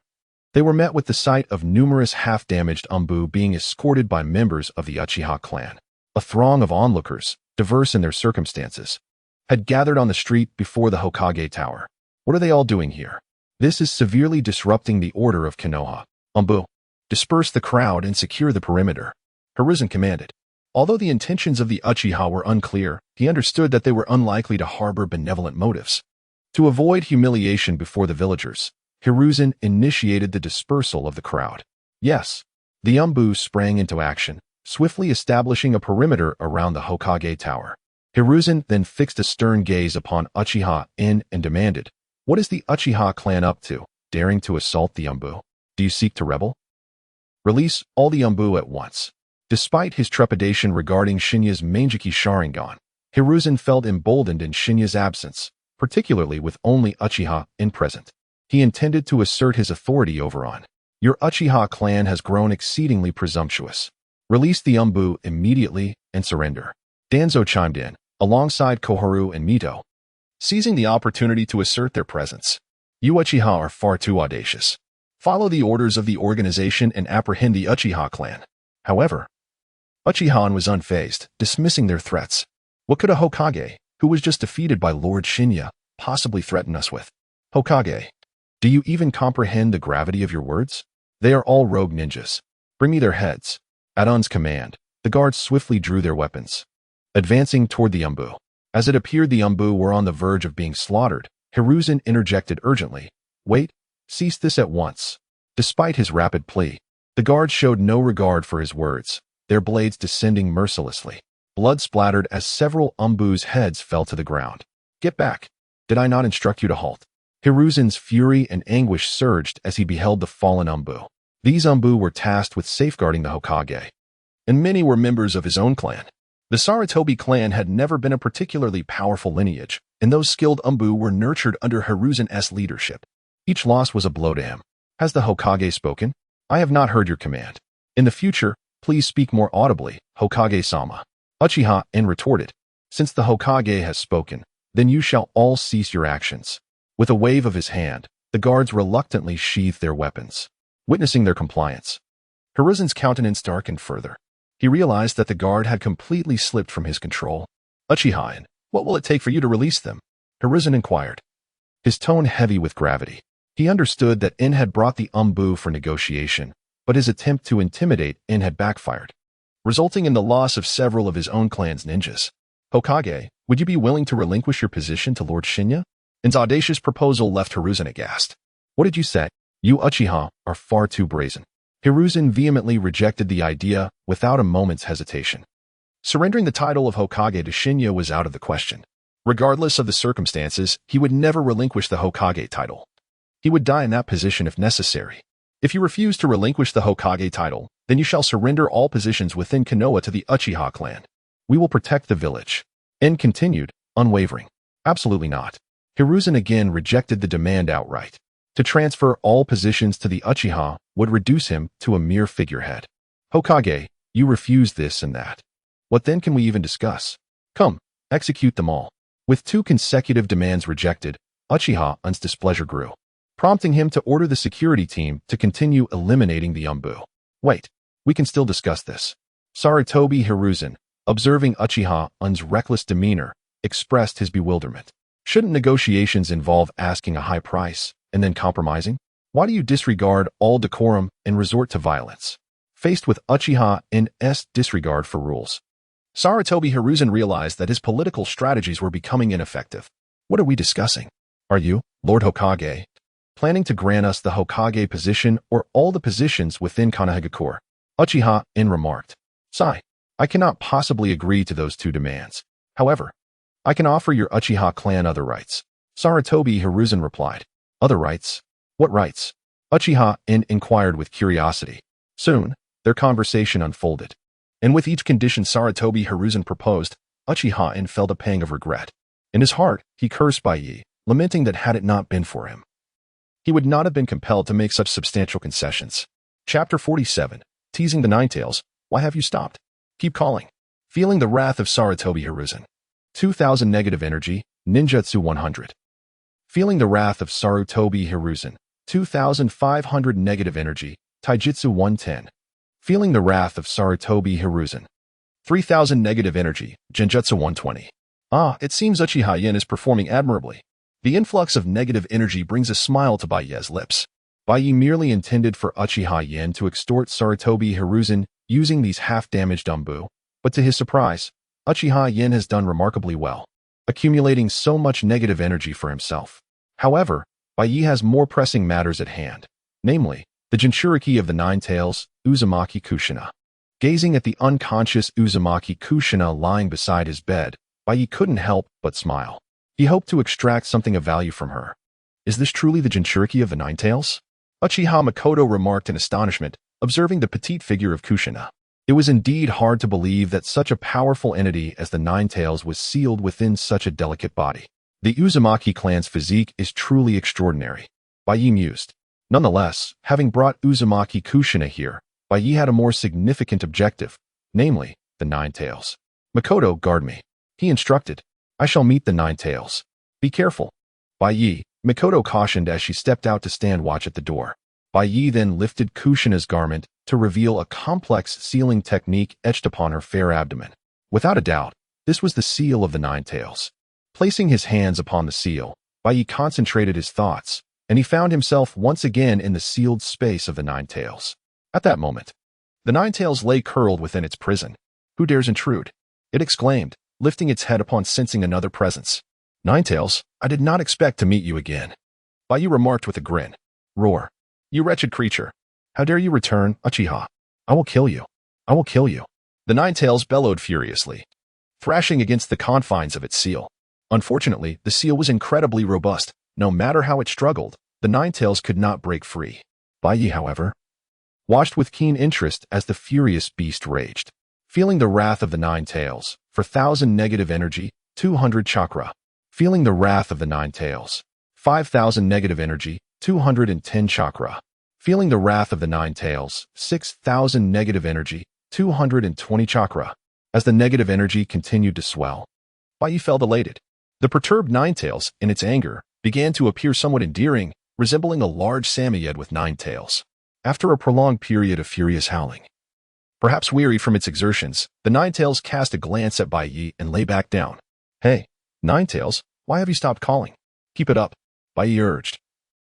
they were met with the sight of numerous half-damaged Umbu being escorted by members of the Uchiha clan. A throng of onlookers, diverse in their circumstances, had gathered on the street before the Hokage tower. What are they all doing here? This is severely disrupting the order of Konoha. Umbu, disperse the crowd and secure the perimeter. Hiruzen commanded. Although the intentions of the Uchiha were unclear, he understood that they were unlikely to harbor benevolent motives. To avoid humiliation before the villagers, Hiruzen initiated the dispersal of the crowd. Yes, the Umbu sprang into action, swiftly establishing a perimeter around the Hokage tower. Hiruzen then fixed a stern gaze upon Uchiha and demanded, what is the Uchiha clan up to, daring to assault the Umbu? Do you seek to rebel? Release all the Umbu at once. Despite his trepidation regarding Shinya's Manjiki Sharingan, Hiruzen felt emboldened in Shinya's absence, particularly with only Uchiha present. He intended to assert his authority over on Your Uchiha clan has grown exceedingly presumptuous. Release the Umbu immediately and surrender. Danzo chimed in, alongside Koharu and Mito, seizing the opportunity to assert their presence. You Uchiha are far too audacious. Follow the orders of the organization and apprehend the Uchiha clan. However, Uchiha was unfazed, dismissing their threats. What could a Hokage, who was just defeated by Lord Shinya, possibly threaten us with? Hokage, do you even comprehend the gravity of your words? They are all rogue ninjas. Bring me their heads. At Un's command, the guards swiftly drew their weapons, advancing toward the Umbu. As it appeared the Umbu were on the verge of being slaughtered, Hiruzen interjected urgently, "Wait, cease this at once." Despite his rapid plea, the guards showed no regard for his words, their blades descending mercilessly. Blood splattered as several Umbu's heads fell to the ground. "Get back! Did I not instruct you to halt?" Hiruzen's fury and anguish surged as he beheld the fallen Umbu. These Umbu were tasked with safeguarding the Hokage, and many were members of his own clan. The Sarutobi clan had never been a particularly powerful lineage, and those skilled Umbu were nurtured under Hiruzen's leadership. Each loss was a blow to him. "Has the Hokage spoken? I have not heard your command. In the future, please speak more audibly, Hokage-sama." Uchiha retorted, "Since the Hokage has spoken, then you shall all cease your actions." With a wave of his hand, the guards reluctantly sheathed their weapons, witnessing their compliance. Hiruzen's countenance darkened further. He realized that the guard had completely slipped from his control. "Uchiha, what will it take for you to release them?" Hiruzen inquired, his tone heavy with gravity. He understood that In had brought the Umbu for negotiation, but his attempt to intimidate In had backfired, resulting in the loss of several of his own clan's ninjas. "Hokage, would you be willing to relinquish your position to Lord Shinya?" In's audacious proposal left Hiruzen aghast. "What did you say? You Uchiha are far too brazen." Hiruzen vehemently rejected the idea without a moment's hesitation. Surrendering the title of Hokage to Shinya was out of the question. Regardless of the circumstances, he would never relinquish the Hokage title. He would die in that position if necessary. "If you refuse to relinquish the Hokage title, then you shall surrender all positions within Konoha to the Uchiha clan. We will protect the village." In continued, unwavering. "Absolutely not." Hiruzen again rejected the demand outright. To transfer all positions to the Uchiha would reduce him to a mere figurehead. "Hokage, you refuse this and that. What then can we even discuss? Come, execute them all." With 2 consecutive demands rejected, Uchiha's displeasure grew, prompting him to order the security team to continue eliminating the Umbu. "Wait, we can still discuss this." Sarutobi Hiruzen, observing Uchiha's reckless demeanor, expressed his bewilderment. "Shouldn't negotiations involve asking a high price and then compromising? Why do you disregard all decorum and resort to violence?" Faced with Uchiha's disregard for rules, Sarutobi Hiruzen realized that his political strategies were becoming ineffective. "What are we discussing? Are you, Lord Hokage, planning to grant us the Hokage position or all the positions within Konohagakure?" Uchiha remarked. "Sigh, I cannot possibly agree to those 2 demands. However, I can offer your Uchiha clan other rights." Sarutobi Hiruzen replied. "Other rights? What rights?" Uchiha inquired with curiosity. Soon, their conversation unfolded, and with each condition Sarutobi Hiruzen proposed, Uchiha felt a pang of regret. In his heart, he cursed Baiye, lamenting that had it not been for him, he would not have been compelled to make such substantial concessions. Chapter 47, Teasing the Ninetales. Why have you stopped? Keep calling. Feeling the wrath of Sarutobi Hiruzen. 2000 negative energy, ninjutsu 100. Feeling the wrath of Sarutobi Hiruzen. 2500 negative energy, taijutsu 110. Feeling the wrath of Sarutobi Hiruzen. 3000 negative energy, genjutsu 120. It seems Uchiha is performing admirably. The influx of negative energy brings a smile to Baiye's lips. Baiye merely intended for Uchiha to extort Sarutobi Hiruzen using these half-damaged Umbu, but to his surprise, Uchiha has done remarkably well, accumulating so much negative energy for himself. However, Baiye has more pressing matters at hand, namely, the Jinchuriki of the Nine Tails, Uzumaki Kushina. Gazing at the unconscious Uzumaki Kushina lying beside his bed, Baiye couldn't help but smile. He hoped to extract something of value from her. "Is this truly the Jinchuriki of the Nine Tails?" Uchiha Makoto remarked in astonishment, observing the petite figure of Kushina. It was indeed hard to believe that such a powerful entity as the Nine Tails was sealed within such a delicate body. "The Uzumaki clan's physique is truly extraordinary," Baiye mused. Nonetheless, having brought Uzumaki Kushina here, Baiye had a more significant objective, namely, the Nine Tails. "Makoto, guard me," he instructed. "I shall meet the Nine Tails. Be careful." "Baiye," Makoto cautioned as she stepped out to stand watch at the door. Baiye then lifted Kushina's garment to reveal a complex sealing technique etched upon her fair abdomen. Without a doubt, this was the seal of the Nine Tails. Placing his hands upon the seal, Baiye concentrated his thoughts, and he found himself once again in the sealed space of the Nine Tails. At that moment, the Nine Tails lay curled within its prison. "Who dares intrude?" it exclaimed, lifting its head upon sensing another presence. "Nine Tails, I did not expect to meet you again," Baiye remarked with a grin. "Roar. You wretched creature. How dare you return, Uchiha? I will kill you. I will kill you." The Nine Tails bellowed furiously, thrashing against the confines of its seal. Unfortunately, the seal was incredibly robust. No matter how it struggled, the Nine Tails could not break free. Baiye, however, watched with keen interest as the furious beast raged. Feeling the wrath of the Nine Tails, for 1,000 negative energy, 200 chakra. Feeling the wrath of the Nine Tails, 5,000 negative energy, 210 chakra. Feeling the wrath of the Nine Tails, 6,000 negative energy, 220 chakra. As the negative energy continued to swell, Baiye felt elated. The perturbed Nine Tails, in its anger, began to appear somewhat endearing, resembling a large Samoyed with 9 tails. After a prolonged period of furious howling, perhaps wearied from its exertions, the Nine Tails cast a glance at Baiye and lay back down. "Hey, Nine Tails, why have you stopped calling? Keep it up," Baiye urged,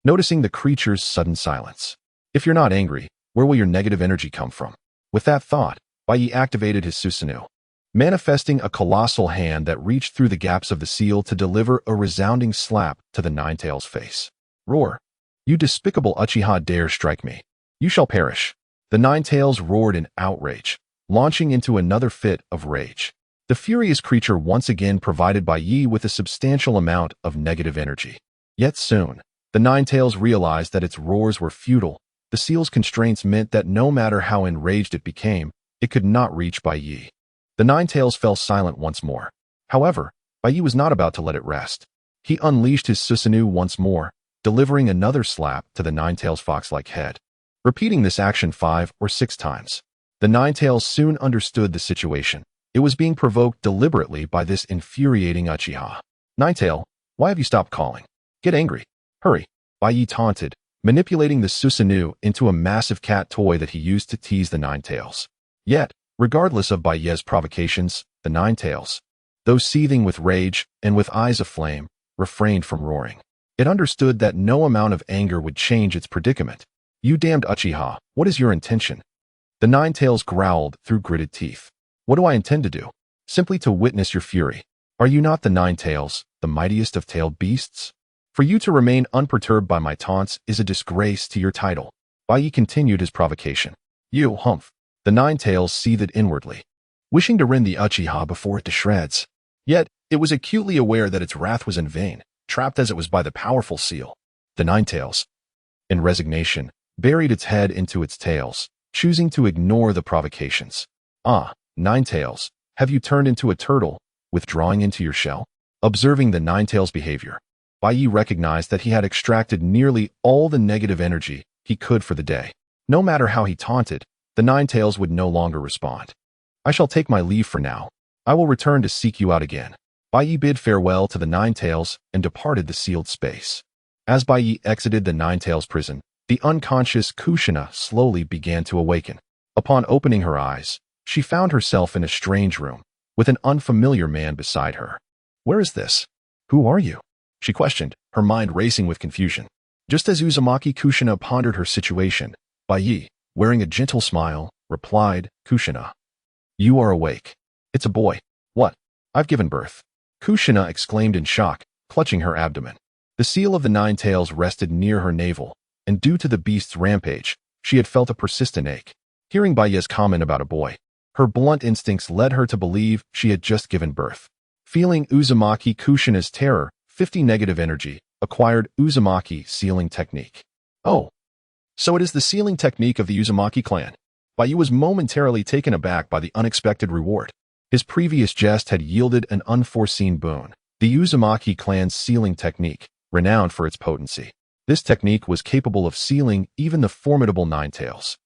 noticing the creature's sudden silence. "If you're not angry, where will your negative energy come from?" With that thought, Baiye activated his Susanoo, manifesting a colossal hand that reached through the gaps of the seal to deliver a resounding slap to the Nine Tails' face. "Roar. You despicable Uchiha, dare strike me. You shall perish." The Nine Tails roared in outrage, launching into another fit of rage. The furious creature once again provided Baiye with a substantial amount of negative energy. Yet soon, the Nine Tails realized that its roars were futile. The seal's constraints meant that no matter how enraged it became, it could not reach Baiye. The Nine Tails fell silent once more. However, Baiye was not about to let it rest. He unleashed his Susanoo once more, delivering another slap to the Nine Tails' fox-like head. Repeating this action 5 or 6 times, the Nine Tails soon understood the situation. It was being provoked deliberately by this infuriating Uchiha. "Nine Tail, why have you stopped calling? Get angry. Hurry," Baiye taunted, manipulating the Susanoo into a massive cat toy that he used to tease the Nine Tails. Yet, regardless of Baiye's provocations, the Nine Tails, though seething with rage and with eyes aflame, refrained from roaring. It understood that no amount of anger would change its predicament. "You damned Uchiha, what is your intention?" The Nine Tails growled through gritted teeth. "What do I intend to do? Simply to witness your fury. Are you not the Nine Tails, the mightiest of tailed beasts? For you to remain unperturbed by my taunts is a disgrace to your title." Baiye continued his provocation. "You, humph." The Nine Tails seethed inwardly, wishing to rend the Uchiha before it to shreds. Yet, it was acutely aware that its wrath was in vain, trapped as it was by the powerful seal. The Nine Tails, in resignation, buried its head into its tails, choosing to ignore the provocations. "Ah, Nine Tails, have you turned into a turtle, withdrawing into your shell?" Observing the Nine Tails' behavior, Baiye recognized that he had extracted nearly all the negative energy he could for the day. No matter how he taunted, the Nine Tails would no longer respond. "I shall take my leave for now. I will return to seek you out again." Baiye bid farewell to the Nine Tails and departed the sealed space. As Baiye exited the Nine Tails prison, the unconscious Kushina slowly began to awaken. Upon opening her eyes, she found herself in a strange room, with an unfamiliar man beside her. "Where is this? Who are you?" she questioned, her mind racing with confusion. Just as Uzumaki Kushina pondered her situation, Baiye, wearing a gentle smile, replied, "Kushina, you are awake. It's a boy." "What? I've given birth," Kushina exclaimed in shock, clutching her abdomen. The seal of the Nine Tails rested near her navel, and due to the beast's rampage, she had felt a persistent ache. Hearing Baiye's comment about a boy, her blunt instincts led her to believe she had just given birth. Feeling Uzumaki Kushina's terror, 50 negative energy, acquired Uzumaki sealing technique. "Oh, so it is the sealing technique of the Uzumaki clan." Baiye was momentarily taken aback by the unexpected reward. His previous jest had yielded an unforeseen boon. The Uzumaki clan's sealing technique, renowned for its potency. This technique was capable of sealing even the formidable Nine Tails.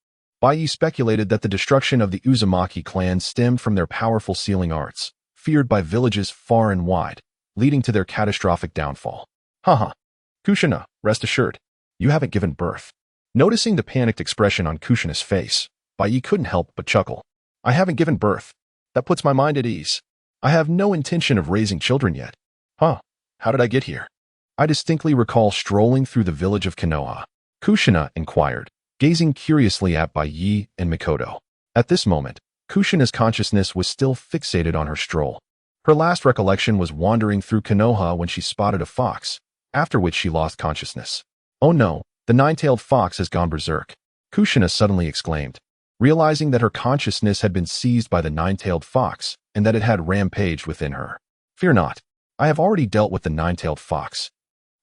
Baiye speculated that the destruction of the Uzumaki clan stemmed from their powerful sealing arts, feared by villages far and wide, leading to their catastrophic downfall. Haha. Kushina, rest assured, you haven't given birth. Noticing the panicked expression on Kushina's face, Baiye couldn't help but chuckle. I haven't given birth. That puts my mind at ease. I have no intention of raising children yet. Huh, how did I get here? I distinctly recall strolling through the village of Konoha. Kushina inquired, gazing curiously at Baiye and Mikoto. At this moment, Kushina's consciousness was still fixated on her stroll. Her last recollection was wandering through Konoha when she spotted a fox, after which she lost consciousness. Oh no, the nine-tailed fox has gone berserk, Kushina suddenly exclaimed, realizing that her consciousness had been seized by the nine-tailed fox and that it had rampaged within her. Fear not, I have already dealt with the nine-tailed fox.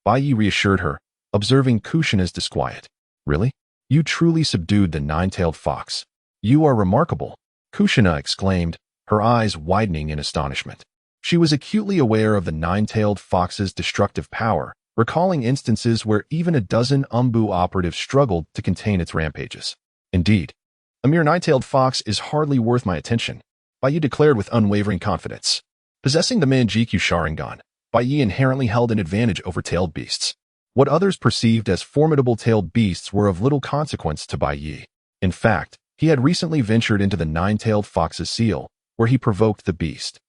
Baiye reassured her, observing Kushina's disquiet. Really? You truly subdued the nine-tailed fox. You are remarkable, Kushina exclaimed, her eyes widening in astonishment. She was acutely aware of the nine-tailed fox's destructive power, recalling instances where even a dozen Umbu operatives struggled to contain its rampages. Indeed, a mere nine-tailed fox is hardly worth my attention, Baiye declared with unwavering confidence. Possessing the Manjikyu Sharingan, Baiye inherently held an advantage over tailed beasts. What others perceived as formidable tailed beasts were of little consequence to Baiye. In fact, he had recently ventured into the nine-tailed fox's seal, where he provoked the beast.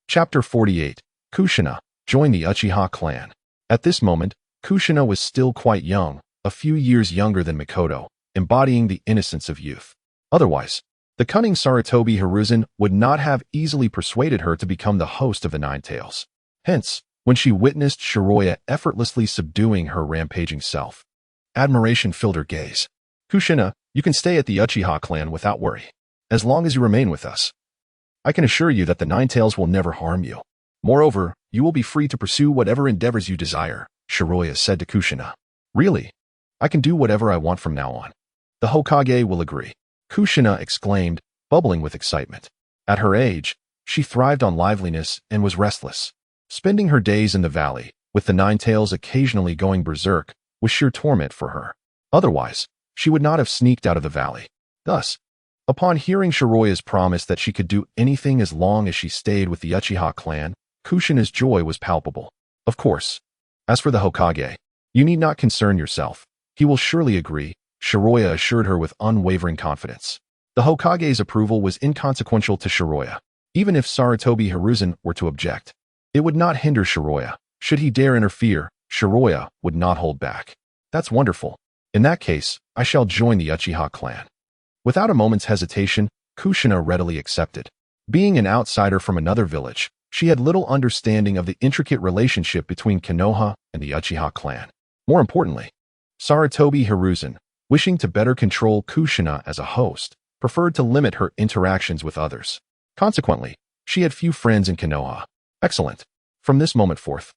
Chapter 48. Kushina joined the Uchiha clan. At this moment, Kushina was still quite young, a few years younger than Mikoto, embodying the innocence of youth. Otherwise, the cunning Sarutobi Hiruzen would not have easily persuaded her to become the host of the Nine Tails. Hence, when she witnessed Shiroya effortlessly subduing her rampaging self, admiration filled her gaze. Kushina, you can stay at the Uchiha clan without worry, as long as you remain with us. I can assure you that the Nine Tails will never harm you. Moreover, you will be free to pursue whatever endeavors you desire, Shiroya said to Kushina. Really? I can do whatever I want from now on. The Hokage will agree, Kushina exclaimed, bubbling with excitement. At her age, she thrived on liveliness and was restless. Spending her days in the valley, with the Nine Tails occasionally going berserk, was sheer torment for her. Otherwise, she would not have sneaked out of the valley. Thus, upon hearing Shiroya's promise that she could do anything as long as she stayed with the Uchiha clan, Kushina's joy was palpable. Of course, as for the Hokage, you need not concern yourself. He will surely agree, Shiroya assured her with unwavering confidence. The Hokage's approval was inconsequential to Shiroya. Even if Sarutobi Hiruzen were to object, it would not hinder Shiroya. Should he dare interfere, Shiroya would not hold back. That's wonderful. In that case, I shall join the Uchiha clan. Without a moment's hesitation, Kushina readily accepted. Being an outsider from another village, she had little understanding of the intricate relationship between Konoha and the Uchiha clan. More importantly, Sarutobi Hiruzen, wishing to better control Kushina as a host, preferred to limit her interactions with others. Consequently, she had few friends in Konoha. Excellent. From this moment forth,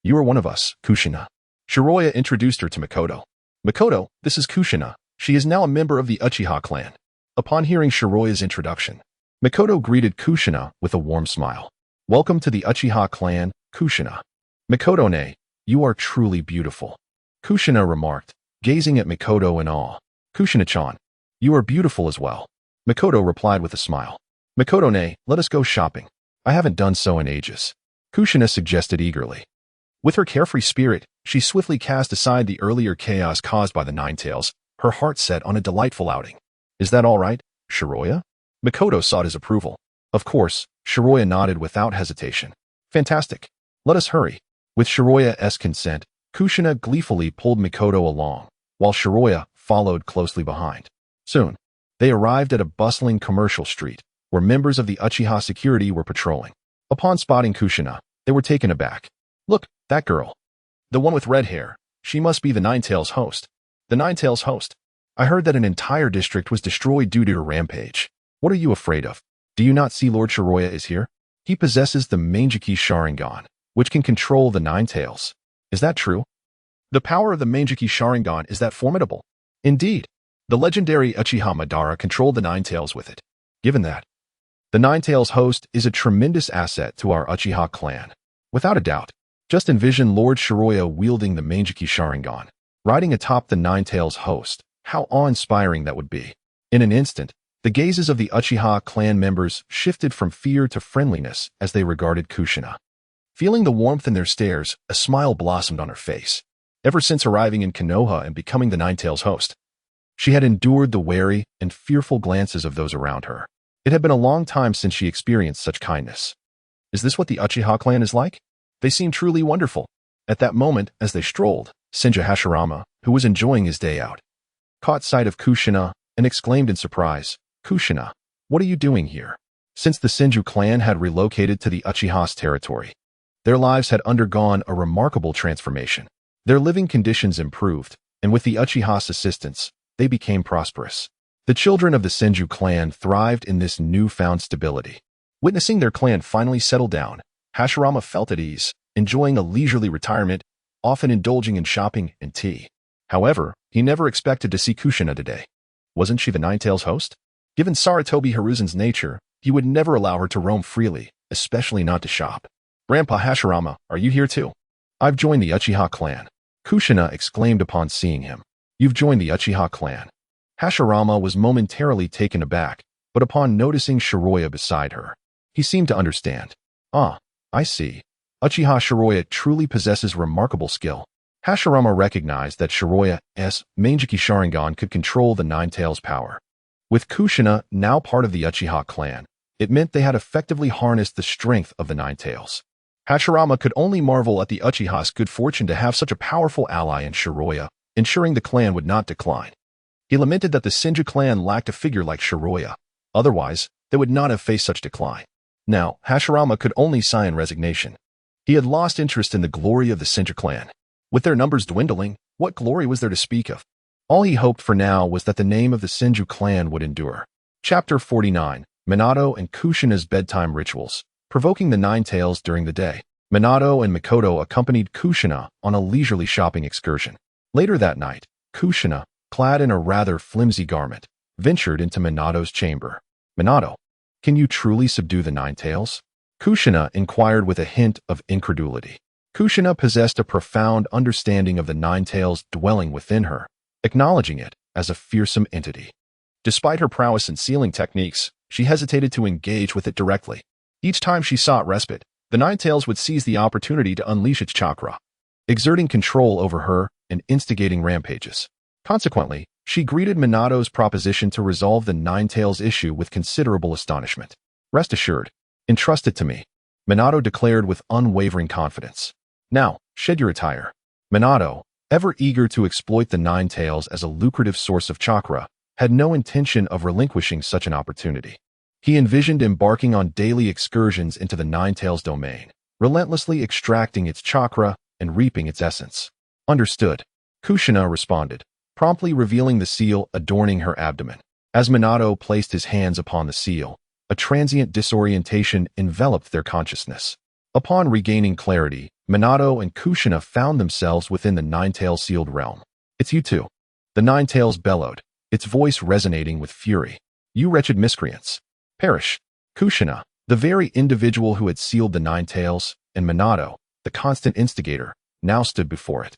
you are one of us, Kushina. Shiroya introduced her to Mikoto. Mikoto, this is Kushina. She is now a member of the Uchiha clan. Upon hearing Shiroya's introduction, Mikoto greeted Kushina with a warm smile. Welcome to the Uchiha clan, Kushina. Mikoto-ne, you are truly beautiful, Kushina remarked, gazing at Mikoto in awe. Kushina-chan, you are beautiful as well, Mikoto replied with a smile. Mikoto-ne, let us go shopping. I haven't done so in ages, Kushina suggested eagerly. With her carefree spirit, she swiftly cast aside the earlier chaos caused by the Nine Tails, her heart set on a delightful outing. Is that all right, Shiroya? Mikoto sought his approval. Of course, Shiroya nodded without hesitation. Fantastic. Let us hurry. With Shiroya's consent, Kushina gleefully pulled Mikoto along, while Shiroya followed closely behind. Soon, they arrived at a bustling commercial street, where members of the Uchiha security were patrolling. Upon spotting Kushina, they were taken aback. Look, that girl. The one with red hair. She must be the Nine Tails host. The Nine Tails host. I heard that an entire district was destroyed due to her rampage. What are you afraid of? Do you not see Lord Shiroya is here? He possesses the Manjikyu Sharingan, which can control the Nine Tails. Is that true? The power of the Manjikyu Sharingan is that formidable. Indeed, the legendary Uchiha Madara controlled the Nine Tails with it. Given that, the Nine Tails host is a tremendous asset to our Uchiha clan. Without a doubt, just envision Lord Shiroya wielding the Manjikyu Sharingan. riding atop the Nine-Tails host. How awe-inspiring that would be. In an instant, the gazes of the Uchiha clan members shifted from fear to friendliness as they regarded Kushina. Feeling the warmth in their stares, a smile blossomed on her face. Ever since arriving in Konoha and becoming the Nine-Tails host, she had endured the wary and fearful glances of those around her. It had been a long time since she experienced such kindness. Is this what the Uchiha clan is like? They seem truly wonderful. At that moment, as they strolled, Shinji Hashirama, who was enjoying his day out, caught sight of Kushina and exclaimed in surprise, "Kushina, what are you doing here?" Since the Shinju clan had relocated to the Uchiha's territory, their lives had undergone a remarkable transformation. Their living conditions improved, and with the Uchiha's assistance, they became prosperous. The children of the Shinju clan thrived in this newfound stability. Witnessing their clan finally settle down, Hashirama felt at ease, enjoying a leisurely retirement, often indulging in shopping and tea. However, he never expected to see Kushina today. Wasn't she the Nine-Tails host? Given Sarutobi Hiruzen's nature, he would never allow her to roam freely, especially not to shop. "Grandpa Hashirama, are you here too?" "I've joined the Uchiha clan," Kushina exclaimed upon seeing him. "You've joined the Uchiha clan." Hashirama was momentarily taken aback, but upon noticing Shiroya beside her, he seemed to understand. "Ah, I see. Uchiha Shiroya truly possesses remarkable skill." Hashirama recognized that Shiroya's Mangeki Sharingan could control the Nine-Tails power. With Kushina now part of the Uchiha clan, it meant they had effectively harnessed the strength of the Nine-Tails. Hashirama could only marvel at the Uchiha's good fortune to have such a powerful ally in Shiroya, ensuring the clan would not decline. He lamented that the Shinju clan lacked a figure like Shiroya. Otherwise, they would not have faced such decline. Now, Hashirama could only sigh in resignation. He had lost interest in the glory of the Shinju clan. With their numbers dwindling, what glory was there to speak of? All he hoped for now was that the name of the Shinju clan would endure. Chapter 49, Minato and Kushina's Bedtime Rituals. Provoking the Nine-Tails during the day, Minato and Mikoto accompanied Kushina on a leisurely shopping excursion. Later that night, Kushina, clad in a rather flimsy garment, ventured into Minato's chamber. "Minato, can you truly subdue the Nine-Tails?" Kushina inquired with a hint of incredulity. Kushina possessed a profound understanding of the Nine-Tails dwelling within her, acknowledging it as a fearsome entity. Despite her prowess in sealing techniques, she hesitated to engage with it directly. Each time she sought respite, the Nine-Tails would seize the opportunity to unleash its chakra, exerting control over her and instigating rampages. Consequently, she greeted Minato's proposition to resolve the Nine-Tails issue with considerable astonishment. "Rest assured, entrust it to me," Minato declared with unwavering confidence. "Now, shed your attire." Minato, ever eager to exploit the Nine-Tails as a lucrative source of chakra, had no intention of relinquishing such an opportunity. He envisioned embarking on daily excursions into the Nine-Tails domain, relentlessly extracting its chakra and reaping its essence. "Understood," Kushina responded, promptly revealing the seal adorning her abdomen. As Minato placed his hands upon the seal, a transient disorientation enveloped their consciousness. Upon regaining clarity, Minato and Kushina found themselves within the Nine-Tails sealed realm. "It's you two," the Nine-Tails bellowed, its voice resonating with fury. "You wretched miscreants. Perish." Kushina, the very individual who had sealed the Nine-Tails, and Minato, the constant instigator, now stood before it.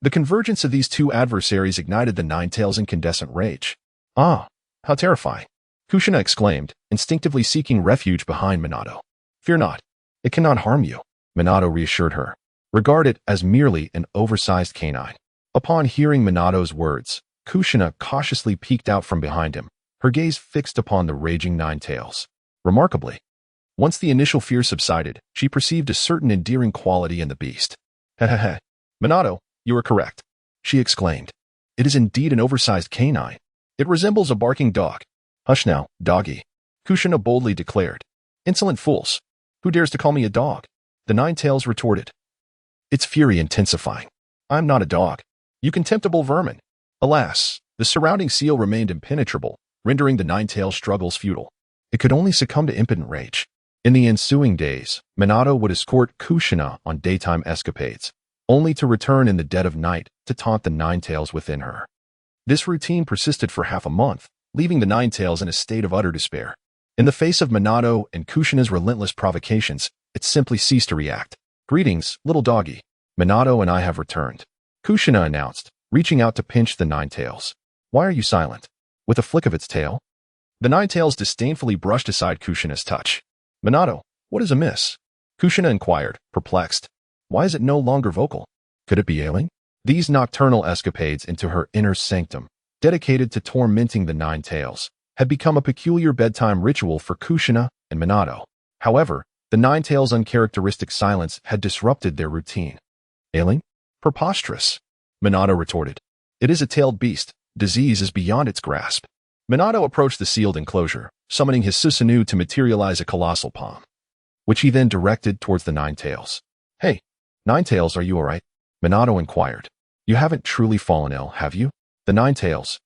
The convergence of these two adversaries ignited the Nine-Tails' incandescent rage. "Ah, how terrifying," Kushina exclaimed, instinctively seeking refuge behind Minato. "Fear not. It cannot harm you," Minato reassured her. "Regard it as merely an oversized canine." Upon hearing Minato's words, Kushina cautiously peeked out from behind him, her gaze fixed upon the raging Nine-Tails. Remarkably, once the initial fear subsided, she perceived a certain endearing quality in the beast. "Hehehe, Minato, you are correct," she exclaimed. "It is indeed an oversized canine. It resembles a barking dog." "Hush now, doggy," Kushina boldly declared. "Insolent fools! Who dares to call me a dog?" The Nine-Tails retorted, its fury intensifying. "I'm not a dog, you contemptible vermin." Alas, the surrounding seal remained impenetrable, rendering the Nine-Tails' struggles futile. It could only succumb to impotent rage. In the ensuing days, Minato would escort Kushina on daytime escapades, only to return in the dead of night to taunt the Nine-Tails within her. This routine persisted for half a month, leaving the Nine-Tails in a state of utter despair. In the face of Minato and Kushina's relentless provocations, it simply ceased to react. "Greetings, little doggy. Minato and I have returned," Kushina announced, reaching out to pinch the Nine Tails. Why are you silent? With a flick of its tail, the Nine Tails disdainfully brushed aside Kushina's touch. Minato, what is amiss? Kushina inquired, perplexed. Why is it no longer vocal? Could it be ailing? These nocturnal escapades into her inner sanctum, dedicated to tormenting the Nine Tails, had become a peculiar bedtime ritual for Kushina and Minato. However, the Nine Tails' uncharacteristic silence had disrupted their routine. Ailing? Preposterous. Minato retorted. It is a tailed beast. Disease is beyond its grasp. Minato approached the sealed enclosure, summoning his Susanoo to materialize a colossal palm, which he then directed towards the Nine Tails. Hey, Nine Tails, are you alright? Minato inquired. You haven't truly fallen ill, have you? The Nine Tails,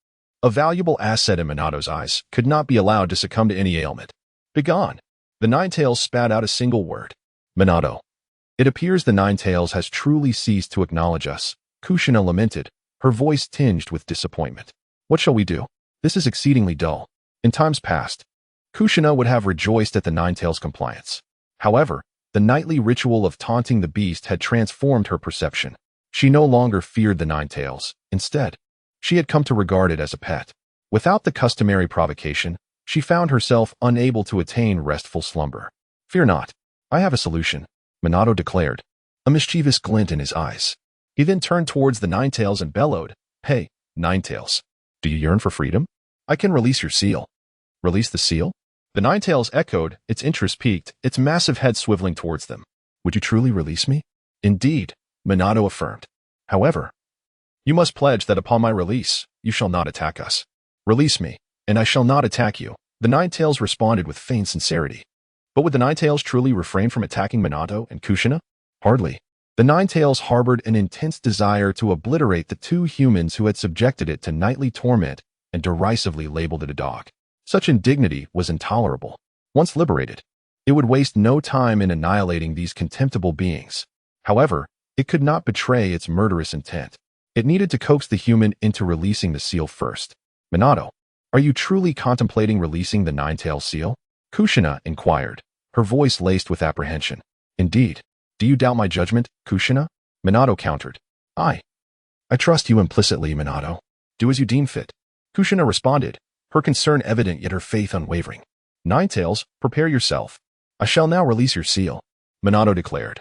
a valuable asset in Minato's eyes, could not be allowed to succumb to any ailment. Begone! The Nine Tails spat out a single word. Minato. It appears the Nine Tails has truly ceased to acknowledge us, Kushina lamented, her voice tinged with disappointment. What shall we do? This is exceedingly dull. In times past, Kushina would have rejoiced at the Nine Tails' compliance. However, the nightly ritual of taunting the beast had transformed her perception. She no longer feared the Nine Tails. Instead, she had come to regard it as a pet. Without the customary provocation, she found herself unable to attain restful slumber. Fear not. I have a solution, Minato declared, a mischievous glint in his eyes. He then turned towards the Nine Tails and bellowed, Hey, Nine Tails, do you yearn for freedom? I can release your seal. Release the seal? The Nine Tails echoed, its interest piqued, its massive head swiveling towards them. Would you truly release me? Indeed, Minato affirmed. However, you must pledge that upon my release, you shall not attack us. Release me, and I shall not attack you, the Nine Tails responded with feigned sincerity. But would the Nine Tails truly refrain from attacking Minato and Kushina? Hardly. The Nine Tails harbored an intense desire to obliterate the two humans who had subjected it to nightly torment and derisively labeled it a dog. Such indignity was intolerable. Once liberated, it would waste no time in annihilating these contemptible beings. However, it could not betray its murderous intent. It needed to coax the human into releasing the seal first. Minato, are you truly contemplating releasing the Nine Tails seal? Kushina inquired, her voice laced with apprehension. Indeed. Do you doubt my judgment, Kushina? Minato countered. I trust you implicitly, Minato. Do as you deem fit. Kushina responded, her concern evident yet her faith unwavering. Nine Tails, prepare yourself. I shall now release your seal, Minato declared,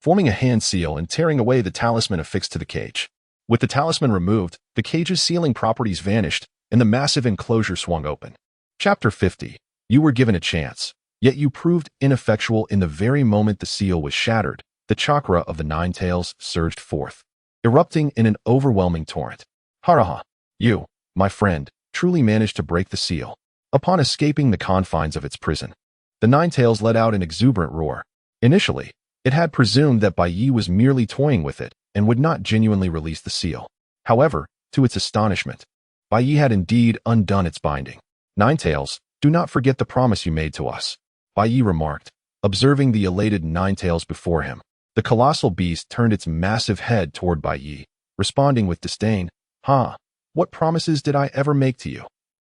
forming a hand seal and tearing away the talisman affixed to the cage. With the talisman removed, the cage's sealing properties vanished, and the massive enclosure swung open. Chapter 50. You were given a chance, yet you proved ineffectual. In the very moment the seal was shattered, the chakra of the Nine Tails surged forth, erupting in an overwhelming torrent. Haraha, you, my friend, truly managed to break the seal. Upon escaping the confines of its prison, the Nine Tails let out an exuberant roar. Initially, it had presumed that Baiye was merely toying with it and would not genuinely release the seal. However, to its astonishment, Baiye had indeed undone its binding. Nine Tails, do not forget the promise you made to us, Baiye remarked, observing the elated Nine Tails before him. The colossal beast turned its massive head toward Baiye, responding with disdain. What promises did I ever make to you?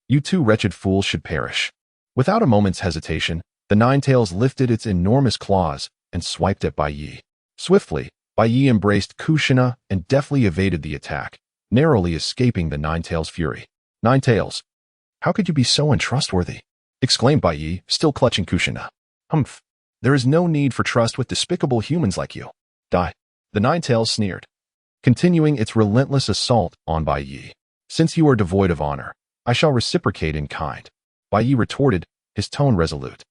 You two wretched fools should perish. Without a moment's hesitation, the Nine Tails lifted its enormous claws and swiped at Baiye. Swiftly, Baiye embraced Kushina and deftly evaded the attack, narrowly escaping the Nine Tails' fury. Nine Tails, how could you be so untrustworthy? Exclaimed Baiye, still clutching Kushina. Humph. There is no need for trust with despicable humans like you. Die. The Nine Tails sneered, continuing its relentless assault on Baiye. Since you are devoid of honor, I shall reciprocate in kind. Baiye retorted, his tone resolute.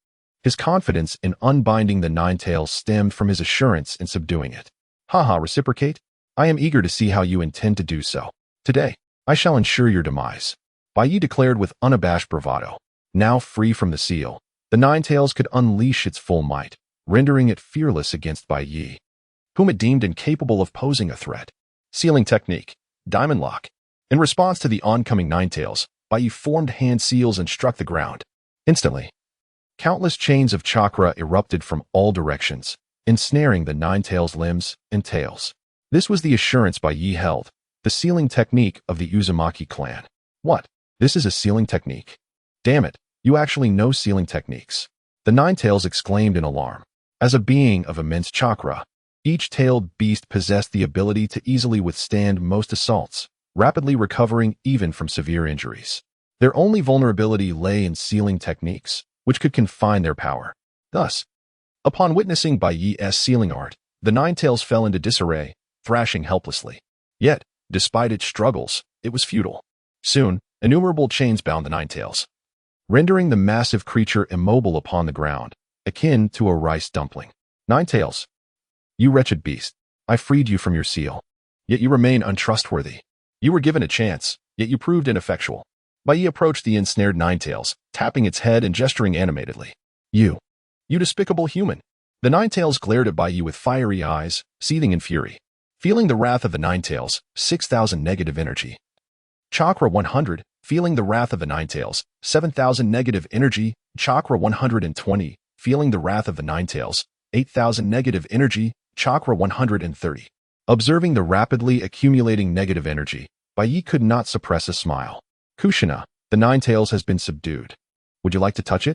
His confidence in unbinding the Nine Tails stemmed from his assurance in subduing it. Reciprocate? I am eager to see how you intend to do so. Today, I shall ensure your demise, Baiye declared with unabashed bravado. Now free from the seal, the Nine Tails could unleash its full might, rendering it fearless against Baiye, whom it deemed incapable of posing a threat. Sealing technique, Diamond Lock. In response to the oncoming Nine Tails, Baiye formed hand seals and struck the ground. Instantly, countless chains of chakra erupted from all directions, ensnaring the Nine Tails' limbs and tails. This was the assurance Baiye held, the sealing technique of the Uzumaki clan. What? This is a sealing technique? Damn it, you actually know sealing techniques. The Nine Tails exclaimed in alarm. As a being of immense chakra, Each tailed beast possessed the ability to easily withstand most assaults, rapidly recovering even from severe injuries. Their only vulnerability lay in sealing techniques, which could confine their power. Thus, upon witnessing Baiye's sealing art, the Ninetales fell into disarray, thrashing helplessly. Yet, despite its struggles, it was futile. Soon, innumerable chains bound the Ninetales, rendering the massive creature immobile upon the ground, akin to a rice dumpling. Ninetales, you wretched beast, I freed you from your seal. Yet you remain untrustworthy. You were given a chance, yet you proved ineffectual. Baiye approached the ensnared Ninetales, tapping its head and gesturing animatedly. You despicable human. The Ninetales glared at Baiye with fiery eyes, seething in fury. Feeling the wrath of the Ninetales, 6,000 negative energy. Chakra 100, feeling the wrath of the Ninetales, 7,000 negative energy. Chakra 120, feeling the wrath of the Ninetales, 8,000 negative energy. Chakra 130. Observing the rapidly accumulating negative energy, Baiye could not suppress a smile. Kushina, the Ninetales has been subdued. Would you like to touch it?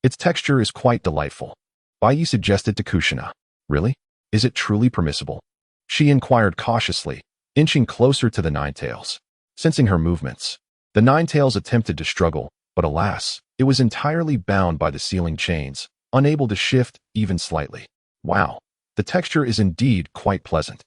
Its texture is quite delightful. Baiye suggested to Kushina. Really? Is it truly permissible? She inquired cautiously, inching closer to the Ninetales. Sensing her movements, the Ninetales attempted to struggle, but alas, it was entirely bound by the sealing chains, unable to shift even slightly. Wow, the texture is indeed quite pleasant.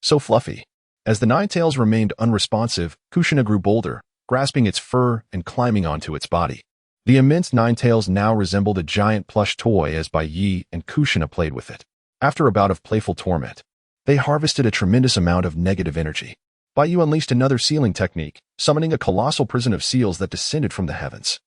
So fluffy. As the Ninetales remained unresponsive, Kushina grew bolder, grasping its fur and climbing onto its body. The immense Ninetales now resembled a giant plush toy as Baiye and Kushina played with it. After a bout of playful torment, they harvested a tremendous amount of negative energy. Baiye unleashed another sealing technique, summoning a colossal prison of seals that descended from the heavens,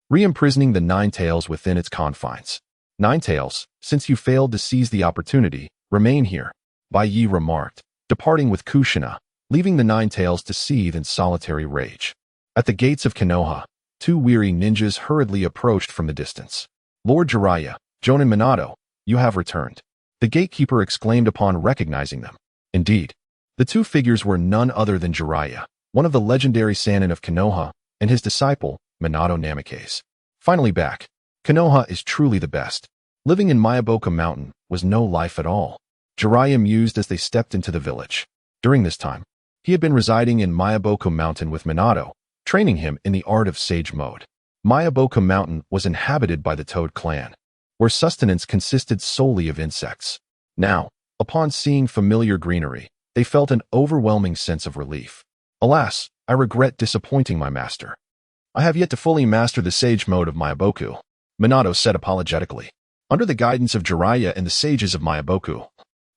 re-imprisoning the Ninetales within its confines. Ninetales, since you failed to seize the opportunity, remain here, Baiye remarked, departing with Kushina, leaving the Ninetales to seethe in solitary rage. At the gates of Konoha, two weary ninjas hurriedly approached from the distance. Lord Jiraiya, Jonin Minato, you have returned. The gatekeeper exclaimed upon recognizing them. Indeed, the two figures were none other than Jiraiya, one of the legendary Sannin of Konoha, and his disciple, Minato Namikaze. Finally back. Konoha is truly the best. Living in Mayaboka Mountain was no life at all. Jiraiya mused as they stepped into the village. During this time, he had been residing in Mayaboka Mountain with Minato, training him in the art of sage mode. Mayaboka Mountain was inhabited by the Toad clan, where sustenance consisted solely of insects. Now, upon seeing familiar greenery, they felt an overwhelming sense of relief. Alas, I regret disappointing my master. I have yet to fully master the sage mode of Mayaboku, Minato said apologetically. Under the guidance of Jiraiya and the sages of Mayaboku,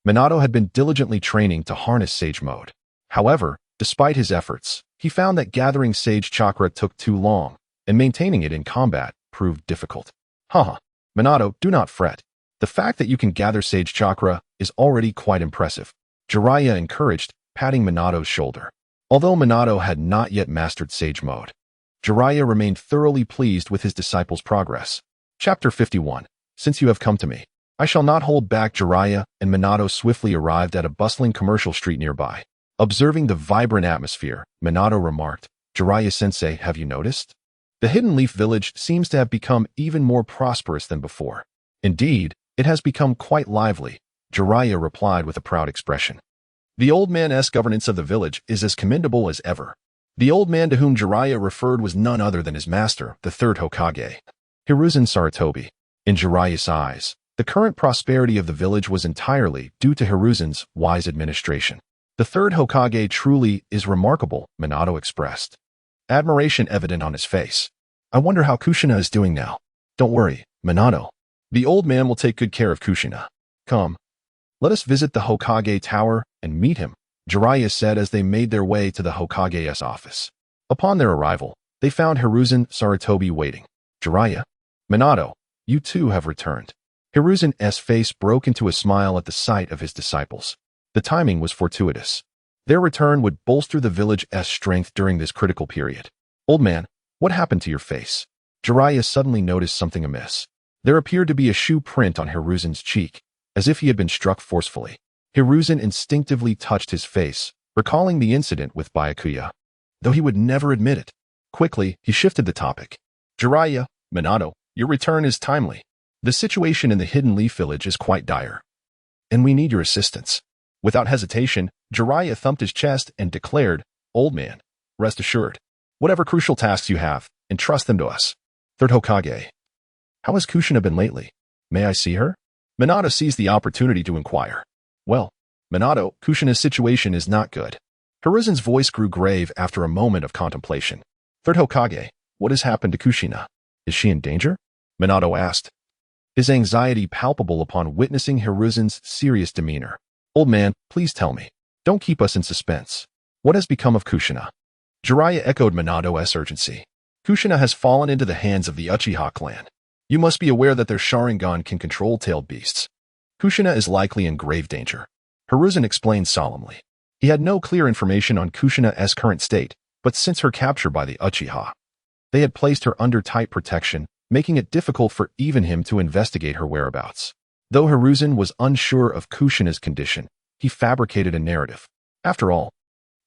Minato had been diligently training to harness sage mode. However, despite his efforts, he found that gathering sage chakra took too long, and maintaining it in combat proved difficult. Haha, Minato, do not fret. The fact that you can gather sage chakra is already quite impressive, Jiraiya encouraged, patting Minato's shoulder. Although Minato had not yet mastered sage mode, Jiraiya remained thoroughly pleased with his disciple's progress. Chapter 51. Since you have come to me, I shall not hold back. Jiraiya and Minato swiftly arrived at a bustling commercial street nearby. Observing the vibrant atmosphere, Minato remarked, Jiraiya-sensei, have you noticed? The Hidden Leaf Village seems to have become even more prosperous than before. Indeed, it has become quite lively, Jiraiya replied with a proud expression. The old man's governance of the village is as commendable as ever. The old man to whom Jiraiya referred was none other than his master, the third Hokage, Hiruzen Sarutobi. In Jiraiya's eyes, the current prosperity of the village was entirely due to Hiruzen's wise administration. The third Hokage truly is remarkable, Minato expressed, admiration evident on his face. I wonder how Kushina is doing now. Don't worry, Minato. The old man will take good care of Kushina. Come, let us visit the Hokage Tower and meet him, Jiraiya said as they made their way to the Hokage's office. Upon their arrival, they found Hiruzen Sarutobi waiting. Jiraiya, Minato, you too have returned. Hiruzen's face broke into a smile at the sight of his disciples. The timing was fortuitous. Their return would bolster the village's strength during this critical period. Old man, what happened to your face? Jiraiya suddenly noticed something amiss. There appeared to be a shoe print on Hiruzen's cheek, as if he had been struck forcefully. Hiruzen instinctively touched his face, recalling the incident with Byakuya, though he would never admit it. Quickly, he shifted the topic. Jiraiya, Minato, your return is timely. The situation in the Hidden Leaf Village is quite dire. and we need your assistance." Without hesitation, Jiraiya thumped his chest and declared, "Old man, rest assured. Whatever crucial tasks you have, entrust them to us." Third Hokage. "How has Kushina been lately? May I see her?" Minato seized the opportunity to inquire. "Well, Minato, Kushina's situation is not good." Hiruzen's voice grew grave after a moment of contemplation. "Third Hokage, what has happened to Kushina? Is she in danger?" Minato asked, his anxiety palpable upon witnessing Hiruzen's serious demeanor. "Old man, please tell me. Don't keep us in suspense. What has become of Kushina?" Jiraiya echoed Minato's urgency. "Kushina has fallen into the hands of the Uchiha clan. You must be aware that their Sharingan can control tailed beasts. Kushina is likely in grave danger," Hiruzen explained solemnly. He had no clear information on Kushina's current state, but since her capture by the Uchiha, they had placed her under tight protection, making it difficult for even him to investigate her whereabouts. Though Hiruzen was unsure of Kushina's condition, he fabricated a narrative. After all,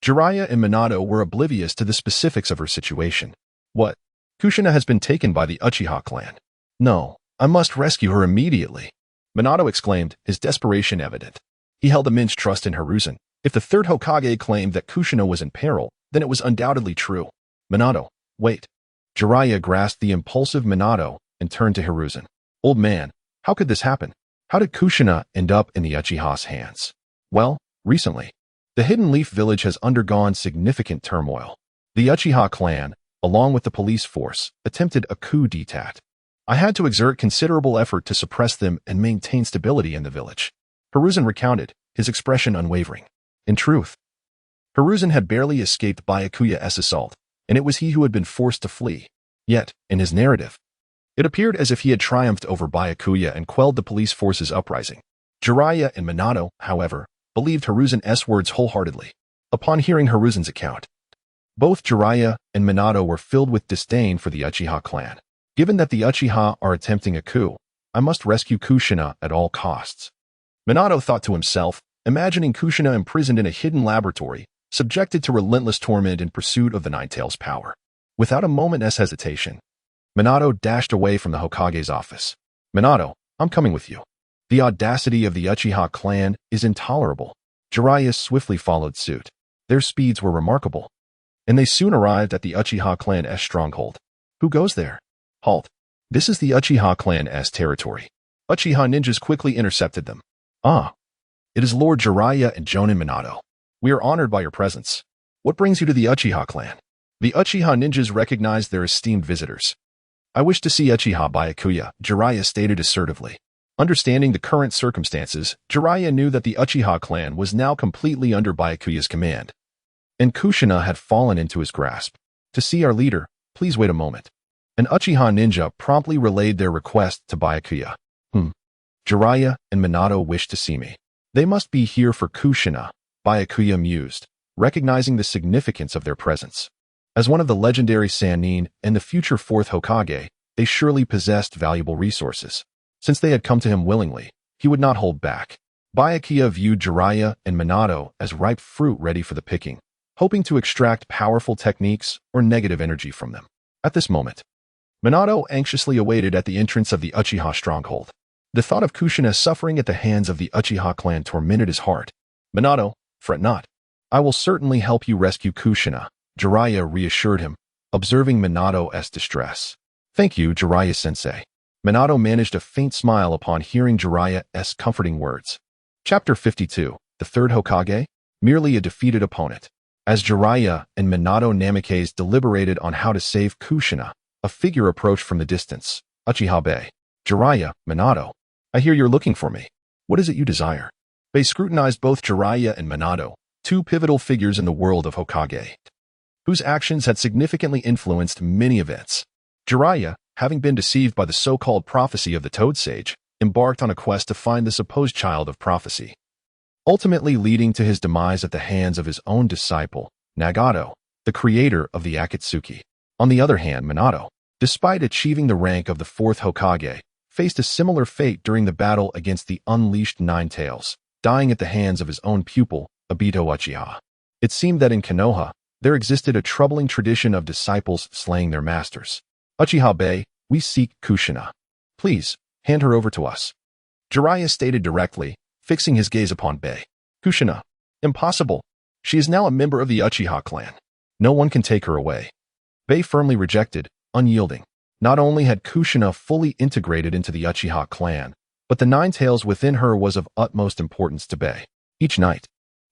Jiraiya and Minato were oblivious to the specifics of her situation. "What? Kushina has been taken by the Uchiha clan. No, I must rescue her immediately," Minato exclaimed, his desperation evident. He held immense trust in Hiruzen. If the third Hokage claimed that Kushina was in peril, then it was undoubtedly true. "Minato, wait." Jiraiya grasped the impulsive Minato and turned to Hiruzen. "Old man, how could this happen? How did Kushina end up in the Uchiha's hands?" "Well, recently, the Hidden Leaf village has undergone significant turmoil. The Uchiha clan, along with the police force, attempted a coup d'etat. I had to exert considerable effort to suppress them and maintain stability in the village." Hiruzen recounted, his expression unwavering. In truth, Hiruzen had barely escaped Byakuya's assault, and it was he who had been forced to flee. Yet, in his narrative, it appeared as if he had triumphed over Byakuya and quelled the police force's uprising. Jiraiya and Minato, however, believed Hiruzen's words wholeheartedly. Upon hearing Hiruzen's account, both Jiraiya and Minato were filled with disdain for the Uchiha clan. "Given that the Uchiha are attempting a coup, I must rescue Kushina at all costs." Minato thought to himself, imagining Kushina imprisoned in a hidden laboratory, subjected to relentless torment in pursuit of the Nine-Tails' power. Without a moment's hesitation, Minato dashed away from the Hokage's office. "Minato, I'm coming with you. The audacity of the Uchiha clan is intolerable." Jiraiya swiftly followed suit. Their speeds were remarkable, and they soon arrived at the Uchiha clan's stronghold. "Who goes there?" "Halt. This is the Uchiha clan's territory." Uchiha ninjas quickly intercepted them. "Ah, it is Lord Jiraiya and Jonin Minato. We are honored by your presence. What brings you to the Uchiha clan?" The Uchiha ninjas recognized their esteemed visitors. "I wish to see Uchiha Byakuya," Jiraiya stated assertively. Understanding the current circumstances, Jiraiya knew that the Uchiha clan was now completely under Byakuya's command, and Kushina had fallen into his grasp. "To see our leader, please wait a moment." An Uchiha ninja promptly relayed their request to Byakuya. Jiraiya and Minato wish to see me. They must be here for Kushina," Byakuya mused, recognizing the significance of their presence. As one of the legendary Sannin and the future fourth Hokage, they surely possessed valuable resources. Since they had come to him willingly, he would not hold back. Byakuya viewed Jiraiya and Minato as ripe fruit ready for the picking, hoping to extract powerful techniques or negative energy from them. At this moment, Minato anxiously awaited at the entrance of the Uchiha stronghold. The thought of Kushina suffering at the hands of the Uchiha clan tormented his heart. "Minato, fret not. I will certainly help you rescue Kushina," Jiraiya reassured him, observing Minato's distress. "Thank you, Jiraiya-sensei." Minato managed a faint smile upon hearing Jiraiya's comforting words. Chapter 52. The Third Hokage? Merely a defeated opponent. As Jiraiya and Minato Namikaze deliberated on how to save Kushina, a figure approached from the distance. "Uchiha Baiye." "Jiraiya, Minato. I hear you're looking for me. What is it you desire?" They scrutinized both Jiraiya and Minato, two pivotal figures in the world of Hokage, whose actions had significantly influenced many events. Jiraiya, having been deceived by the so-called prophecy of the Toad Sage, embarked on a quest to find the supposed child of prophecy, ultimately leading to his demise at the hands of his own disciple, Nagato, the creator of the Akatsuki. On the other hand, Minato, despite achieving the rank of the fourth Hokage, faced a similar fate during the battle against the unleashed Nine-Tails, dying at the hands of his own pupil, Obito Uchiha. It seemed that in Konoha, there existed a troubling tradition of disciples slaying their masters. "Uchiha Baiye, we seek Kushina. Please, hand her over to us," Jiraiya stated directly, fixing his gaze upon Baiye. Kushina. Impossible. She is now a member of the Uchiha clan. No one can take her away. Baiye firmly rejected, unyielding. Not only had Kushina fully integrated into the Uchiha clan, but the nine tails within her was of utmost importance to Baiye. Each night,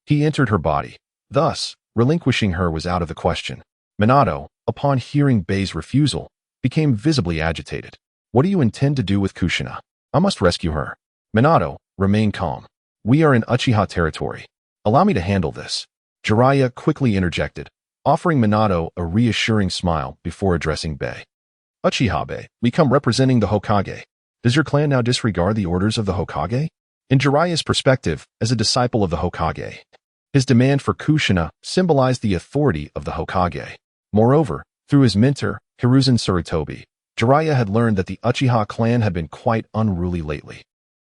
he entered her body. Thus, relinquishing her was out of the question. Minato, upon hearing Baiye's refusal, became visibly agitated. What do you intend to do with Kushina? I must rescue her. Minato, remain calm. We are in Uchiha territory. Allow me to handle this. Jiraiya quickly interjected, offering Minato a reassuring smile before addressing Baiye. Uchiha Baiye, we come representing the Hokage. Does your clan now disregard the orders of the Hokage? In Jiraiya's perspective, as a disciple of the Hokage, his demand for Kushina symbolized the authority of the Hokage. Moreover, through his mentor, Hiruzen Sarutobi, Jiraiya had learned that the Uchiha clan had been quite unruly lately,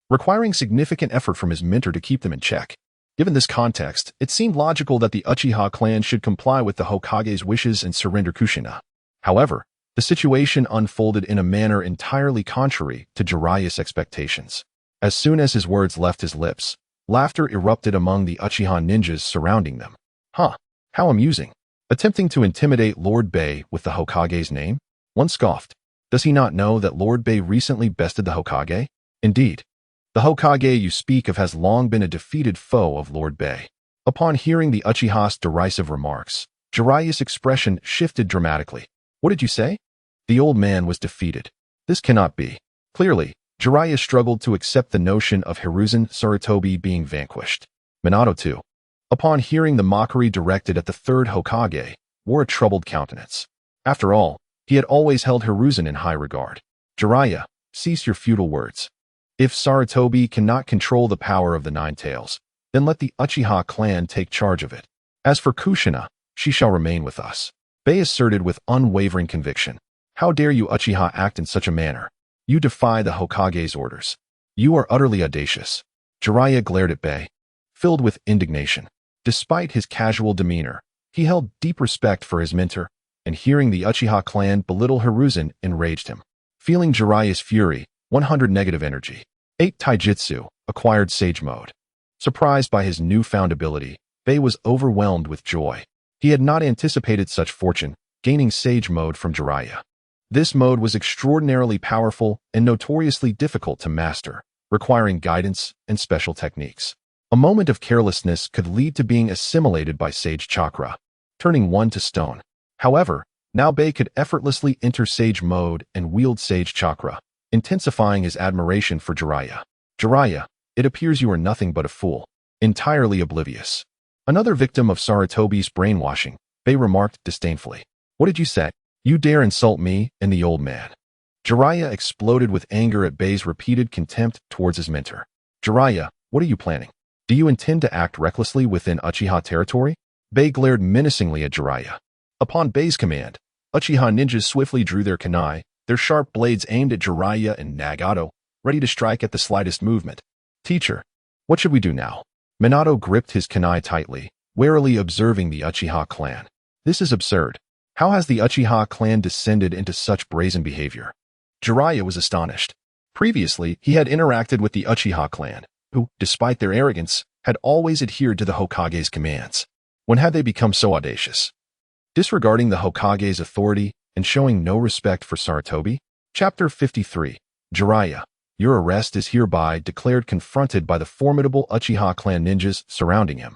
requiring significant effort from his mentor to keep them in check. Given this context, it seemed logical that the Uchiha clan should comply with the Hokage's wishes and surrender Kushina. However, the situation unfolded in a manner entirely contrary to Jiraiya's expectations. As soon as his words left his lips, laughter erupted among the Uchiha ninjas surrounding them. Huh, how amusing. Attempting to intimidate Lord Baiye with the Hokage's name? One scoffed. Does he not know that Lord Baiye recently bested the Hokage? Indeed, the Hokage you speak of has long been a defeated foe of Lord Baiye. Upon hearing the Uchiha's derisive remarks, Jiraiya's expression shifted dramatically. What did you say? The old man was defeated. This cannot be. Clearly, Jiraiya struggled to accept the notion of Hiruzen Sarutobi being vanquished. Minato too, upon hearing the mockery directed at the third Hokage, wore a troubled countenance. After all, he had always held Hiruzen in high regard. Jiraiya, cease your futile words. If Sarutobi cannot control the power of the Nine Tails, then let the Uchiha clan take charge of it. As for Kushina, she shall remain with us. Baiye asserted with unwavering conviction. How dare you Uchiha act in such a manner? You defy the Hokage's orders. You are utterly audacious. Jiraiya glared at Baiye, filled with indignation. Despite his casual demeanor, he held deep respect for his mentor, and hearing the Uchiha clan belittle Hiruzen enraged him. Feeling Jiraiya's fury, 100 negative energy. 8 Taijutsu, acquired Sage Mode. Surprised by his newfound ability, Baiye was overwhelmed with joy. He had not anticipated such fortune, gaining Sage Mode from Jiraiya. This mode was extraordinarily powerful and notoriously difficult to master, requiring guidance and special techniques. A moment of carelessness could lead to being assimilated by Sage Chakra, turning one to stone. However, now Baiye could effortlessly enter Sage Mode and wield Sage Chakra, intensifying his admiration for Jiraiya. Jiraiya, it appears you are nothing but a fool, entirely oblivious. Another victim of Sarutobi's brainwashing, Baiye remarked disdainfully. What did you say? You dare insult me and the old man. Jiraiya exploded with anger at Baiye's repeated contempt towards his mentor. Jiraiya, what are you planning? Do you intend to act recklessly within Uchiha territory? Baiye glared menacingly at Jiraiya. Upon Baiye's command, Uchiha ninjas swiftly drew their kunai, their sharp blades aimed at Jiraiya and Nagato, ready to strike at the slightest movement. Teacher, what should we do now? Minato gripped his kunai tightly, warily observing the Uchiha clan. This is absurd. How has the Uchiha clan descended into such brazen behavior? Jiraiya was astonished. Previously, he had interacted with the Uchiha clan, who, despite their arrogance, had always adhered to the Hokage's commands. When had they become so audacious? Disregarding the Hokage's authority and showing no respect for Sarutobi? Chapter 53. Jiraiya, your arrest is hereby declared confronted by the formidable Uchiha clan ninjas surrounding him.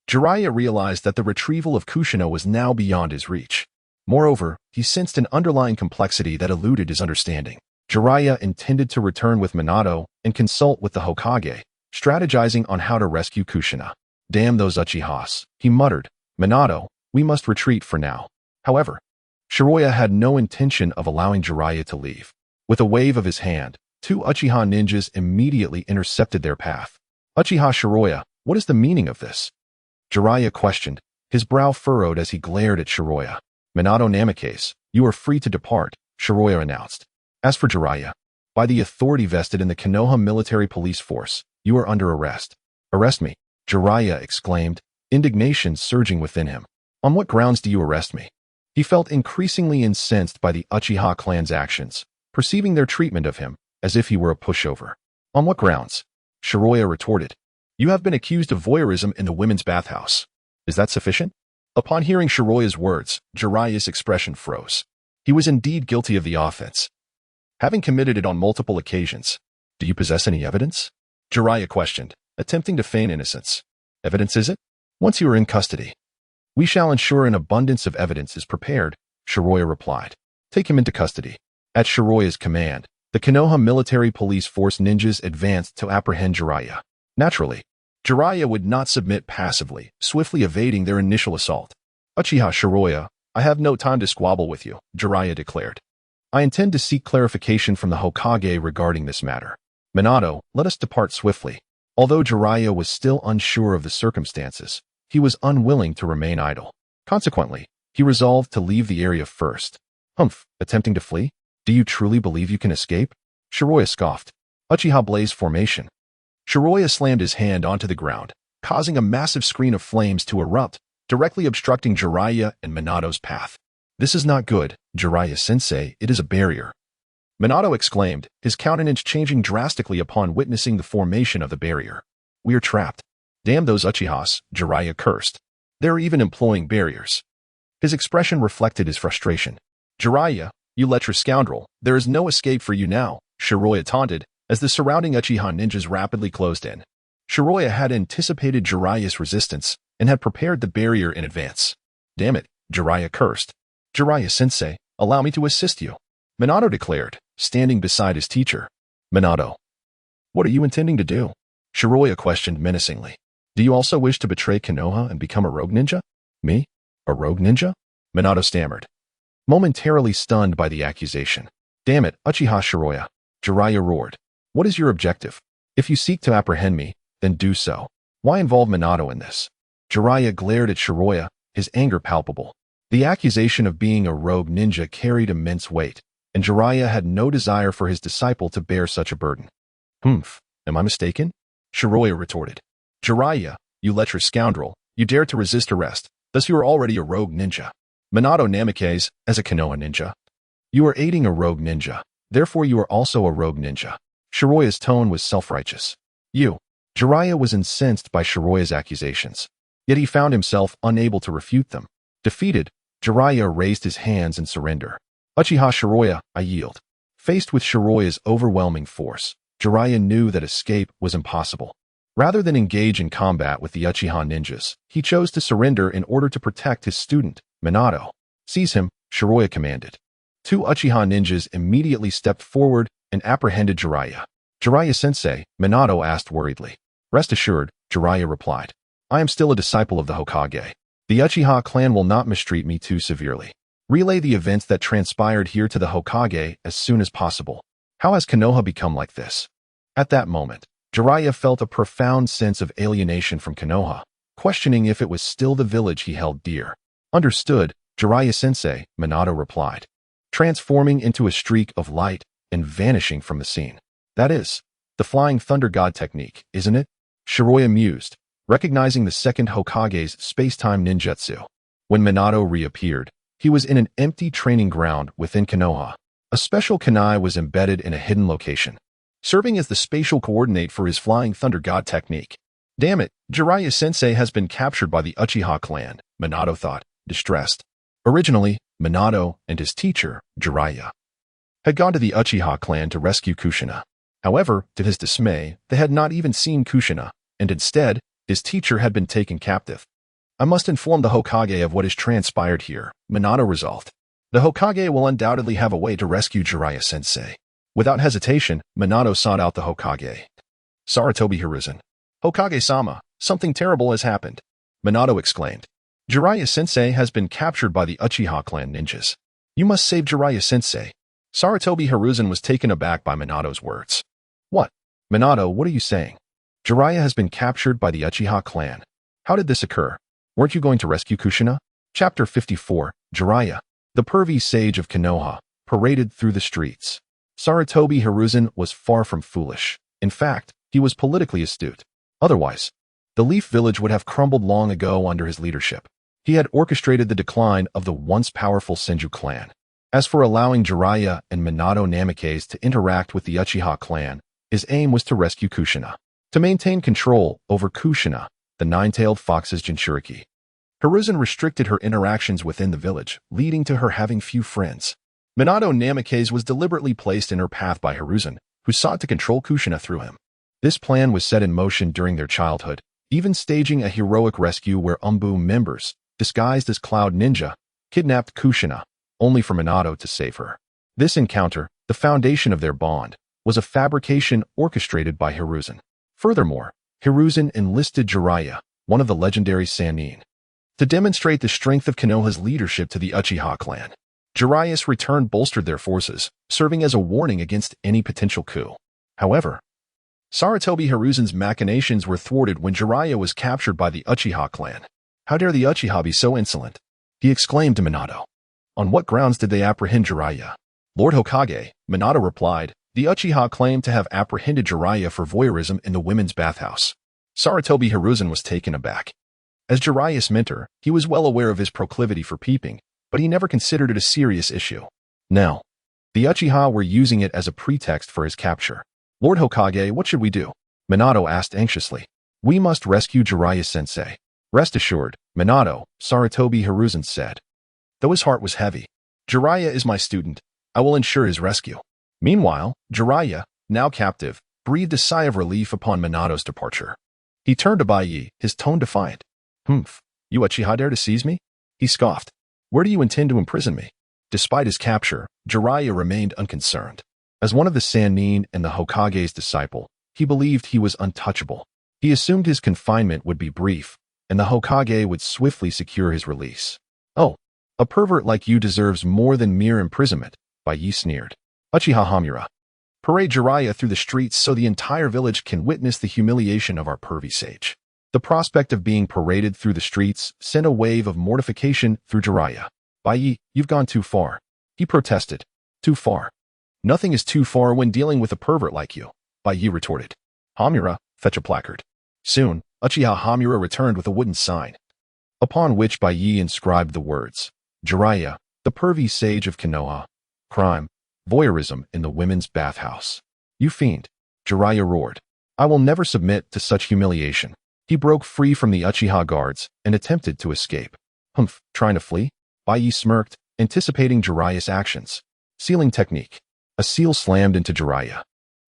Jiraiya realized that the retrieval of Kushina was now beyond his reach. Moreover, he sensed an underlying complexity that eluded his understanding. Jiraiya intended to return with Minato and consult with the Hokage, strategizing on how to rescue Kushina. Damn those Uchihas, he muttered. Minato, we must retreat for now. However, Shiroya had no intention of allowing Jiraiya to leave. With a wave of his hand, 2 Uchiha ninjas immediately intercepted their path. Uchiha Shiroya, what is the meaning of this? Jiraiya questioned, his brow furrowed as he glared at Shiroya. Minato Namikaze, you are free to depart, Shiroya announced. As for Jiraiya, by the authority vested in the Konoha military police force, you are under arrest. Arrest me, Jiraiya exclaimed, indignation surging within him. On what grounds do you arrest me? He felt increasingly incensed by the Uchiha clan's actions, perceiving their treatment of him as if he were a pushover. On what grounds? Shiroya retorted. You have been accused of voyeurism in the women's bathhouse. Is that sufficient? Upon hearing Shiroya's words, Jiraiya's expression froze. He was indeed guilty of the offense, having committed it on multiple occasions. Do you possess any evidence? Jiraiya questioned, attempting to feign innocence. Evidence is it? Once you are in custody, we shall ensure an abundance of evidence is prepared, Shiroya replied. Take him into custody. At Shiroya's command, the Konoha military police force ninjas advanced to apprehend Jiraiya. Naturally, Jiraiya would not submit passively, swiftly evading their initial assault. Uchiha Shiroya, I have no time to squabble with you, Jiraiya declared. I intend to seek clarification from the Hokage regarding this matter. Minato, let us depart swiftly. Although Jiraiya was still unsure of the circumstances, he was unwilling to remain idle. Consequently, he resolved to leave the area first. Humph, attempting to flee? Do you truly believe you can escape? Shiroya scoffed. Uchiha Blaze formation. Shiroya slammed his hand onto the ground, causing a massive screen of flames to erupt, directly obstructing Jiraiya and Minato's path. This is not good, Jiraiya-sensei, it is a barrier. Minato exclaimed, his countenance changing drastically upon witnessing the formation of the barrier. We are trapped. Damn those Uchihas, Jiraiya cursed. They're even employing barriers. His expression reflected his frustration. Jiraiya, you lecherous scoundrel, there is no escape for you now, Shiroya taunted, as the surrounding Uchiha ninjas rapidly closed in. Shiroya had anticipated Jiraiya's resistance and had prepared the barrier in advance. Damn it, Jiraiya cursed. Jiraiya-sensei, allow me to assist you, Minato declared, standing beside his teacher. Minato. What are you intending to do? Shiroya questioned menacingly. Do you also wish to betray Konoha and become a rogue ninja? Me? A rogue ninja? Minato stammered, momentarily stunned by the accusation. Damn it, Uchiha Shiroya, Jiraiya roared. What is your objective? If you seek to apprehend me, then do so. Why involve Minato in this? Jiraiya glared at Shiroya, his anger palpable. The accusation of being a rogue ninja carried immense weight, and Jiraiya had no desire for his disciple to bear such a burden. Humph, am I mistaken? Shiroya retorted. Jiraiya, you lecherous scoundrel, you dared to resist arrest, thus you are already a rogue ninja. Minato Namikaze, as a Konoha ninja. You are aiding a rogue ninja, therefore you are also a rogue ninja. Shiroya's tone was self-righteous. Jiraiya was incensed by Shiroya's accusations, yet he found himself unable to refute them. Defeated, Jiraiya raised his hands in surrender. Uchiha Shiroya, I yield. Faced with Shiroya's overwhelming force, Jiraiya knew that escape was impossible. Rather than engage in combat with the Uchiha ninjas, he chose to surrender in order to protect his student, Minato. Seize him, Shiroya commanded. Two Uchiha ninjas immediately stepped forward and apprehended Jiraiya. Jiraiya-sensei, Minato asked worriedly. Rest assured, Jiraiya replied. I am still a disciple of the Hokage. The Uchiha clan will not mistreat me too severely. Relay the events that transpired here to the Hokage as soon as possible. How has Konoha become like this? At that moment, Jiraiya felt a profound sense of alienation from Konoha, questioning if it was still the village he held dear. Understood, Jiraiya-sensei, Minato replied, transforming into a streak of light and vanishing from the scene. That is, the Flying Thunder God technique, isn't it? Shiroya mused, recognizing the second Hokage's space-time ninjutsu. When Minato reappeared, he was in an empty training ground within Konoha. A special kunai was embedded in a hidden location, serving as the spatial coordinate for his Flying Thunder God technique. Damn it, Jiraiya-sensei has been captured by the Uchiha clan, Minato thought, distressed. Originally, Minato and his teacher, Jiraiya, had gone to the Uchiha clan to rescue Kushina. However, to his dismay, they had not even seen Kushina, and instead, his teacher had been taken captive. I must inform the Hokage of what has transpired here, Minato resolved. The Hokage will undoubtedly have a way to rescue Jiraiya-sensei. Without hesitation, Minato sought out the Hokage. Sarutobi Hiruzen. Hokage-sama, something terrible has happened, Minato exclaimed. Jiraiya-sensei has been captured by the Uchiha clan ninjas. You must save Jiraiya-sensei. Sarutobi Hiruzen was taken aback by Minato's words. What? Minato, what are you saying? Jiraiya has been captured by the Uchiha clan. How did this occur? Weren't you going to rescue Kushina? Chapter 54, Jiraiya, the pervy sage of Konoha, paraded through the streets. Sarutobi Hiruzen was far from foolish. In fact, he was politically astute. Otherwise, the Leaf Village would have crumbled long ago under his leadership. He had orchestrated the decline of the once powerful Senju clan. As for allowing Jiraiya and Minato Namikaze to interact with the Uchiha clan, his aim was to rescue Kushina. to maintain control over Kushina, the nine-tailed fox's Jinchuriki. Hiruzen restricted her interactions within the village, leading to her having few friends. Minato Namikaze was deliberately placed in her path by Hiruzen, who sought to control Kushina through him. This plan was set in motion during their childhood, even staging a heroic rescue where Umbu members, disguised as Cloud Ninja, kidnapped Kushina, only for Minato to save her. This encounter, the foundation of their bond, was a fabrication orchestrated by Hiruzen. Furthermore, Hiruzen enlisted Jiraiya, one of the legendary Sannin, to demonstrate the strength of Konoha's leadership to the Uchiha clan. Jiraiya's return bolstered their forces, serving as a warning against any potential coup. However, Sarutobi Hiruzen's machinations were thwarted when Jiraiya was captured by the Uchiha clan. "How dare the Uchiha be so insolent?" he exclaimed to Minato. "On what grounds did they apprehend Jiraiya?" "Lord Hokage," Minato replied, "the Uchiha claimed to have apprehended Jiraiya for voyeurism in the women's bathhouse." Sarutobi Hiruzen was taken aback. As Jiraiya's mentor, he was well aware of his proclivity for peeping, but he never considered it a serious issue. Now, the Uchiha were using it as a pretext for his capture. "Lord Hokage, what should we do?" Minato asked anxiously. "We must rescue Jiraiya-sensei." "Rest assured, Minato," Sarutobi Hiruzen said. Though his heart was heavy, "Jiraiya is my student. I will ensure his rescue." Meanwhile, Jiraiya, now captive, breathed a sigh of relief upon Minato's departure. He turned to Baiye, his tone defiant. "Humph, you Uchiha dare to seize me?" He scoffed. "Where do you intend to imprison me?" Despite his capture, Jiraiya remained unconcerned. As one of the Sannin and the Hokage's disciple, he believed he was untouchable. He assumed his confinement would be brief, and the Hokage would swiftly secure his release. "Oh, a pervert like you deserves more than mere imprisonment," Baiye sneered. "Uchiha Hamura, parade Jiraiya through the streets so the entire village can witness the humiliation of our pervy sage." The prospect of being paraded through the streets sent a wave of mortification through Jiraiya. "Baiye, you've gone too far," he protested. "Too far? Nothing is too far when dealing with a pervert like you," Baiye retorted. "Hamura, fetch a placard." Soon, Uchiha Hamura returned with a wooden sign, upon which Baiye inscribed the words, "Jiraiya, the pervy sage of Konoha. Crime, voyeurism in the women's bathhouse." "You fiend," Jiraiya roared. "I will never submit to such humiliation." He broke free from the Uchiha guards and attempted to escape. "Humph, trying to flee?" Baiye smirked, anticipating Jiraiya's actions. Sealing technique. A seal slammed into Jiraiya,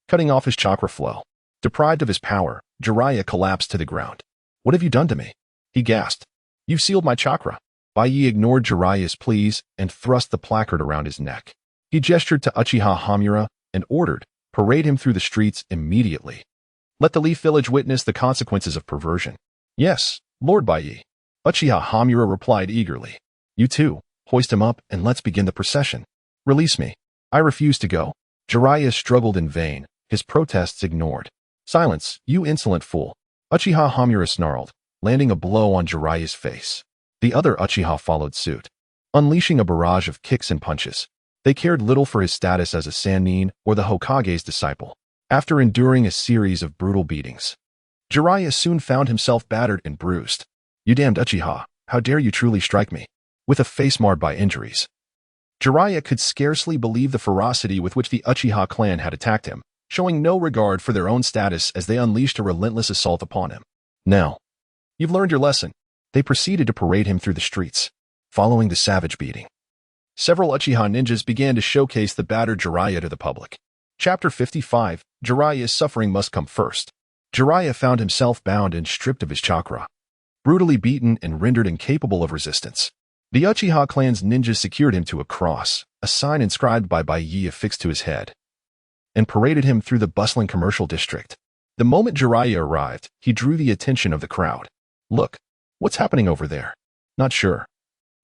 cutting off his chakra flow. Deprived of his power, Jiraiya collapsed to the ground. "What have you done to me?" he gasped. "You've sealed my chakra." Baiye ignored Jiraiya's pleas and thrust the placard around his neck. He gestured to Uchiha Hamura and ordered, "Parade him through the streets immediately. Let the Leaf Village witness the consequences of perversion." "Yes, Lord Baiye," Uchiha Hamura replied eagerly. "You too, hoist him up and let's begin the procession." "Release me. I refuse to go." Jiraiya struggled in vain, his protests ignored. "Silence, you insolent fool," Uchiha Hamura snarled, landing a blow on Jiraiya's face. The other Uchiha followed suit, unleashing a barrage of kicks and punches. They cared little for his status as a Sannin or the Hokage's disciple. After enduring a series of brutal beatings, Jiraiya soon found himself battered and bruised. "You damned Uchiha, how dare you truly strike me?" With a face marred by injuries, Jiraiya could scarcely believe the ferocity with which the Uchiha clan had attacked him, showing no regard for their own status as they unleashed a relentless assault upon him. "Now, you've learned your lesson." They proceeded to parade him through the streets. Following the savage beating, several Uchiha ninjas began to showcase the battered Jiraiya to the public. Chapter 55, Jiraiya's suffering must come first. Jiraiya found himself bound and stripped of his chakra, brutally beaten and rendered incapable of resistance. The Uchiha clan's ninjas secured him to a cross, a sign inscribed by Baiye affixed to his head, and paraded him through the bustling commercial district. The moment Jiraiya arrived, he drew the attention of the crowd. "Look, what's happening over there?" "Not sure,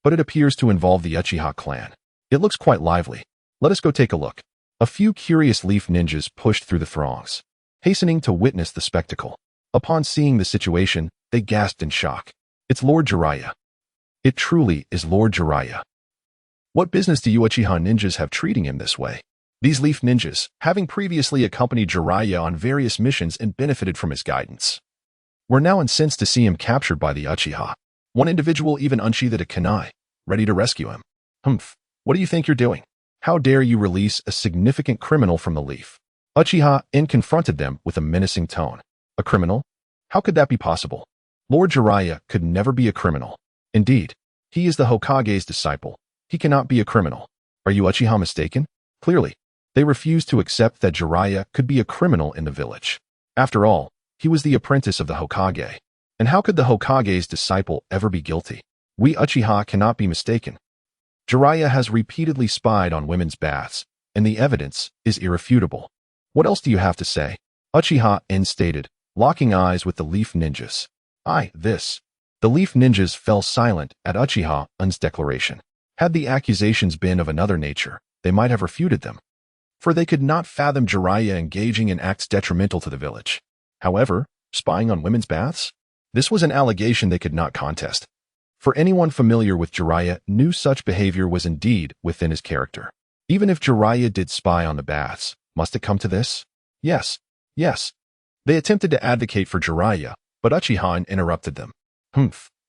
but it appears to involve the Uchiha clan. It looks quite lively. Let us go take a look." A few curious leaf ninjas pushed through the throngs, hastening to witness the spectacle. Upon seeing the situation, they gasped in shock. "It's Lord Jiraiya. It truly is Lord Jiraiya. What business do you Uchiha ninjas have treating him this way?" These leaf ninjas, having previously accompanied Jiraiya on various missions and benefited from his guidance, were now incensed to see him captured by the Uchiha. One individual even unsheathed a kunai, ready to rescue him. "Humph, what do you think you're doing? How dare you release a significant criminal from the leaf?" Uchiha confronted them with a menacing tone. A criminal? How could that be possible? Lord Jiraiya could never be a criminal. Indeed, he is the Hokage's disciple. He cannot be a criminal. Are you Uchiha mistaken? Clearly, they refused to accept that Jiraiya could be a criminal in the village. After all, he was the apprentice of the Hokage. And how could the Hokage's disciple ever be guilty? We Uchiha cannot be mistaken. Jiraiya has repeatedly spied on women's baths, and the evidence is irrefutable. What else do you have to say? Uchiha stated, locking eyes with the Leaf Ninjas. The Leaf Ninjas fell silent at Uchiha's declaration. Had the accusations been of another nature, they might have refuted them, for they could not fathom Jiraiya engaging in acts detrimental to the village. However, spying on women's baths? This was an allegation they could not contest. For anyone familiar with Jiraiya knew such behavior was indeed within his character. Even if Jiraiya did spy on the baths, must it come to this? Yes. They attempted to advocate for Jiraiya, but Uchiha interrupted them.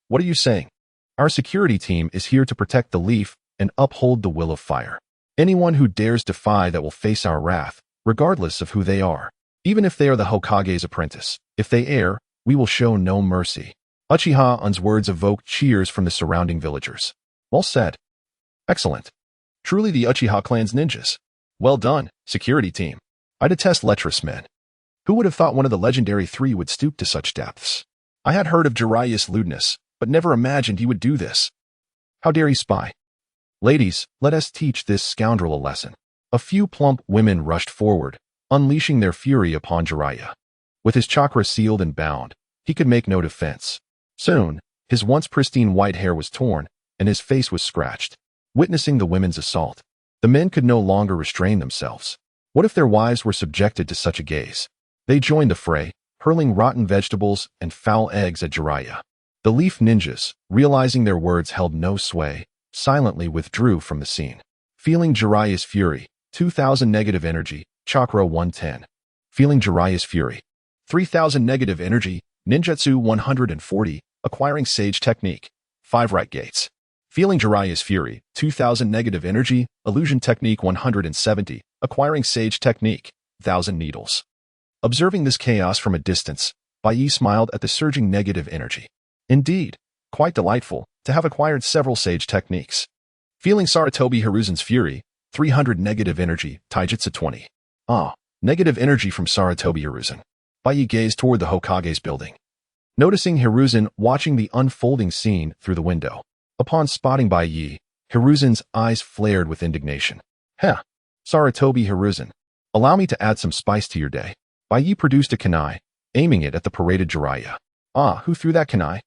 What are you saying? Our security team is here to protect the leaf and uphold the will of fire. Anyone who dares defy that will face our wrath, regardless of who they are. Even if they are the Hokage's apprentice. If they err, we will show no mercy. Uchiha's words evoked cheers from the surrounding villagers. Well said. Excellent. Truly the Uchiha clan's ninjas. Well done, security team. I detest lecherous men. Who would have thought one of the legendary three would stoop to such depths? I had heard of Jiraiya's lewdness, but never imagined he would do this. How dare he spy? Ladies, let us teach this scoundrel a lesson. A few plump women rushed forward, unleashing their fury upon Jiraiya. With his chakra sealed and bound, he could make no defense. Soon, his once pristine white hair was torn, and his face was scratched. Witnessing the women's assault, the men could no longer restrain themselves. What if their wives were subjected to such a gaze? They joined the fray, hurling rotten vegetables and foul eggs at Jiraiya. The Leaf Ninjas, realizing their words held no sway, silently withdrew from the scene. Feeling Jiraiya's fury, 2000 negative energy, chakra 110. Feeling Jiraiya's fury, 3000 negative energy, ninjutsu 140, acquiring sage technique, 5 right gates. Feeling Jiraiya's fury, 2000 negative energy, illusion technique 170, acquiring sage technique, 1000 needles. Observing this chaos from a distance, Baiye smiled at the surging negative energy. Indeed, quite delightful to have acquired several sage techniques. Feeling Sarutobi Hiruzen's fury, 300 negative energy, taijutsu 20. Negative energy from Sarutobi Hiruzen. Baiye gazed toward the Hokage's building. Noticing Hiruzen watching the unfolding scene through the window. Upon spotting Baiye, Hiruzen's eyes flared with indignation. Sarutobi Hiruzen, allow me to add some spice to your day. Baiye produced a kunai, aiming it at the paraded Jiraiya. Who threw that kunai?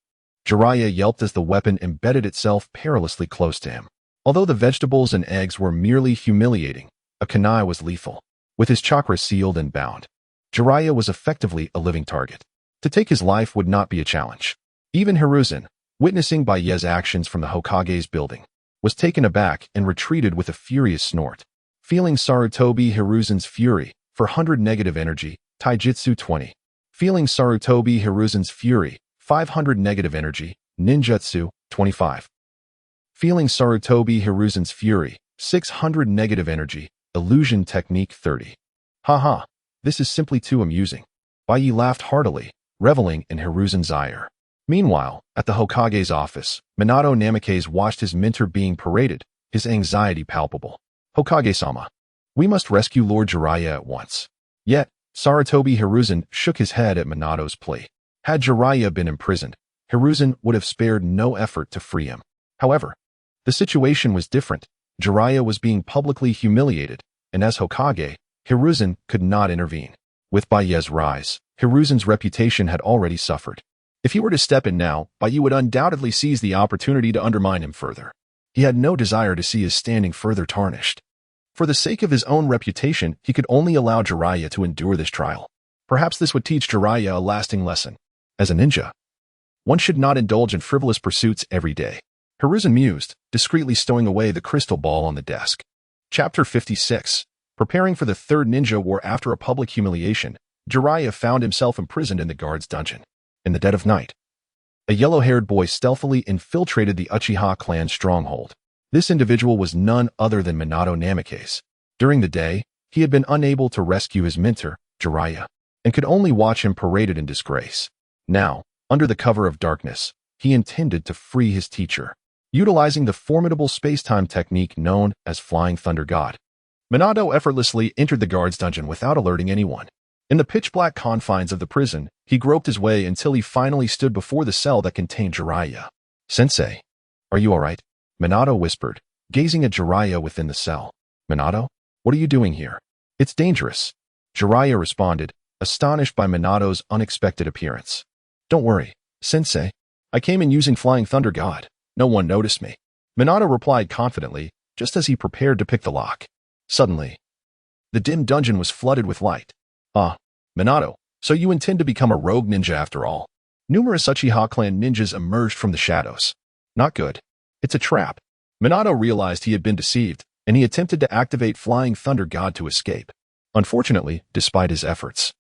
Jiraiya yelped as the weapon embedded itself perilously close to him. Although the vegetables and eggs were merely humiliating, a kunai was lethal. With his chakra sealed and bound, Jiraiya was effectively a living target. To take his life would not be a challenge. Even Hiruzen, witnessing Baiye's actions from the Hokage's building, was taken aback and retreated with a furious snort. Feeling Sarutobi Hiruzen's fury, for 100 negative energy, taijutsu 20. Feeling Sarutobi Hiruzen's fury, 500 negative energy, ninjutsu 25. Feeling Sarutobi Hiruzen's fury, 600 negative energy, illusion technique 30. This is simply too amusing. Baiye laughed heartily, reveling in Hiruzen's ire. Meanwhile, at the Hokage's office, Minato Namikaze watched his mentor being paraded, his anxiety palpable. Hokage-sama, we must rescue Lord Jiraiya at once. Yet, Sarutobi Hiruzen shook his head at Minato's plea. Had Jiraiya been imprisoned, Hiruzen would have spared no effort to free him. However, the situation was different. Jiraiya was being publicly humiliated, and as Hokage, Hiruzen could not intervene. With Baiye's rise, Hiruzen's reputation had already suffered. If he were to step in now, Baiye would undoubtedly seize the opportunity to undermine him further. He had no desire to see his standing further tarnished. For the sake of his own reputation, he could only allow Jiraiya to endure this trial. Perhaps this would teach Jiraiya a lasting lesson. As a ninja, one should not indulge in frivolous pursuits every day. Hiruzen mused, discreetly stowing away the crystal ball on the desk. Chapter 56. Preparing for the Third Ninja War after a public humiliation, Jiraiya found himself imprisoned in the guard's dungeon. In the dead of night, a yellow-haired boy stealthily infiltrated the Uchiha clan's stronghold. This individual was none other than Minato Namikaze. During the day, he had been unable to rescue his mentor, Jiraiya. and could only watch him paraded in disgrace. Now, under the cover of darkness, he intended to free his teacher, utilizing the formidable space-time technique known as Flying Thunder God. Minato effortlessly entered the guard's dungeon without alerting anyone. In the pitch-black confines of the prison, he groped his way until he finally stood before the cell that contained Jiraiya. "Sensei, are you all right?" Minato whispered, gazing at Jiraiya within the cell. "Minato, what are you doing here? It's dangerous." Jiraiya responded, astonished by Minato's unexpected appearance. "Don't worry, Sensei. I came in using Flying Thunder God. No one noticed me." Minato replied confidently, just as he prepared to pick the lock. Suddenly, the dim dungeon was flooded with light. "Ah, Minato, so you intend to become a rogue ninja after all." Numerous Uchiha clan ninjas emerged from the shadows. "Not good. It's a trap." Minato realized he had been deceived, and he attempted to activate Flying Thunder God to escape. Unfortunately, despite his efforts,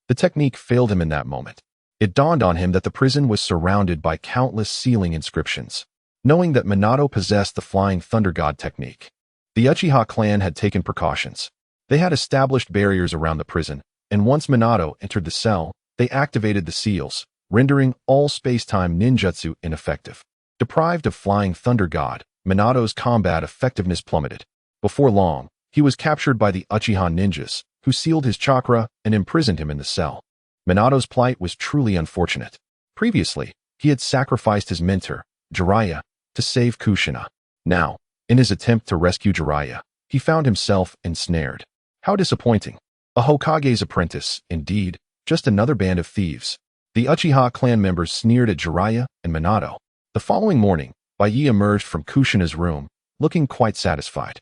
the technique failed him in that moment. It dawned on him that the prison was surrounded by countless ceiling inscriptions. Knowing that Minato possessed the Flying Thunder God technique, the Uchiha clan had taken precautions. They had established barriers around the prison, and once Minato entered the cell, they activated the seals, rendering all space-time ninjutsu ineffective. Deprived of Flying Thunder God, Minato's combat effectiveness plummeted. Before long, he was captured by the Uchiha ninjas, who sealed his chakra and imprisoned him in the cell. Minato's plight was truly unfortunate. Previously, he had sacrificed his mentor, Jiraiya, to save Kushina. Now, in his attempt to rescue Jiraiya, he found himself ensnared. How disappointing. A Hokage's apprentice, indeed, just another band of thieves. The Uchiha clan members sneered at Jiraiya and Minato. The following morning, Baiye emerged from Kushina's room, looking quite satisfied.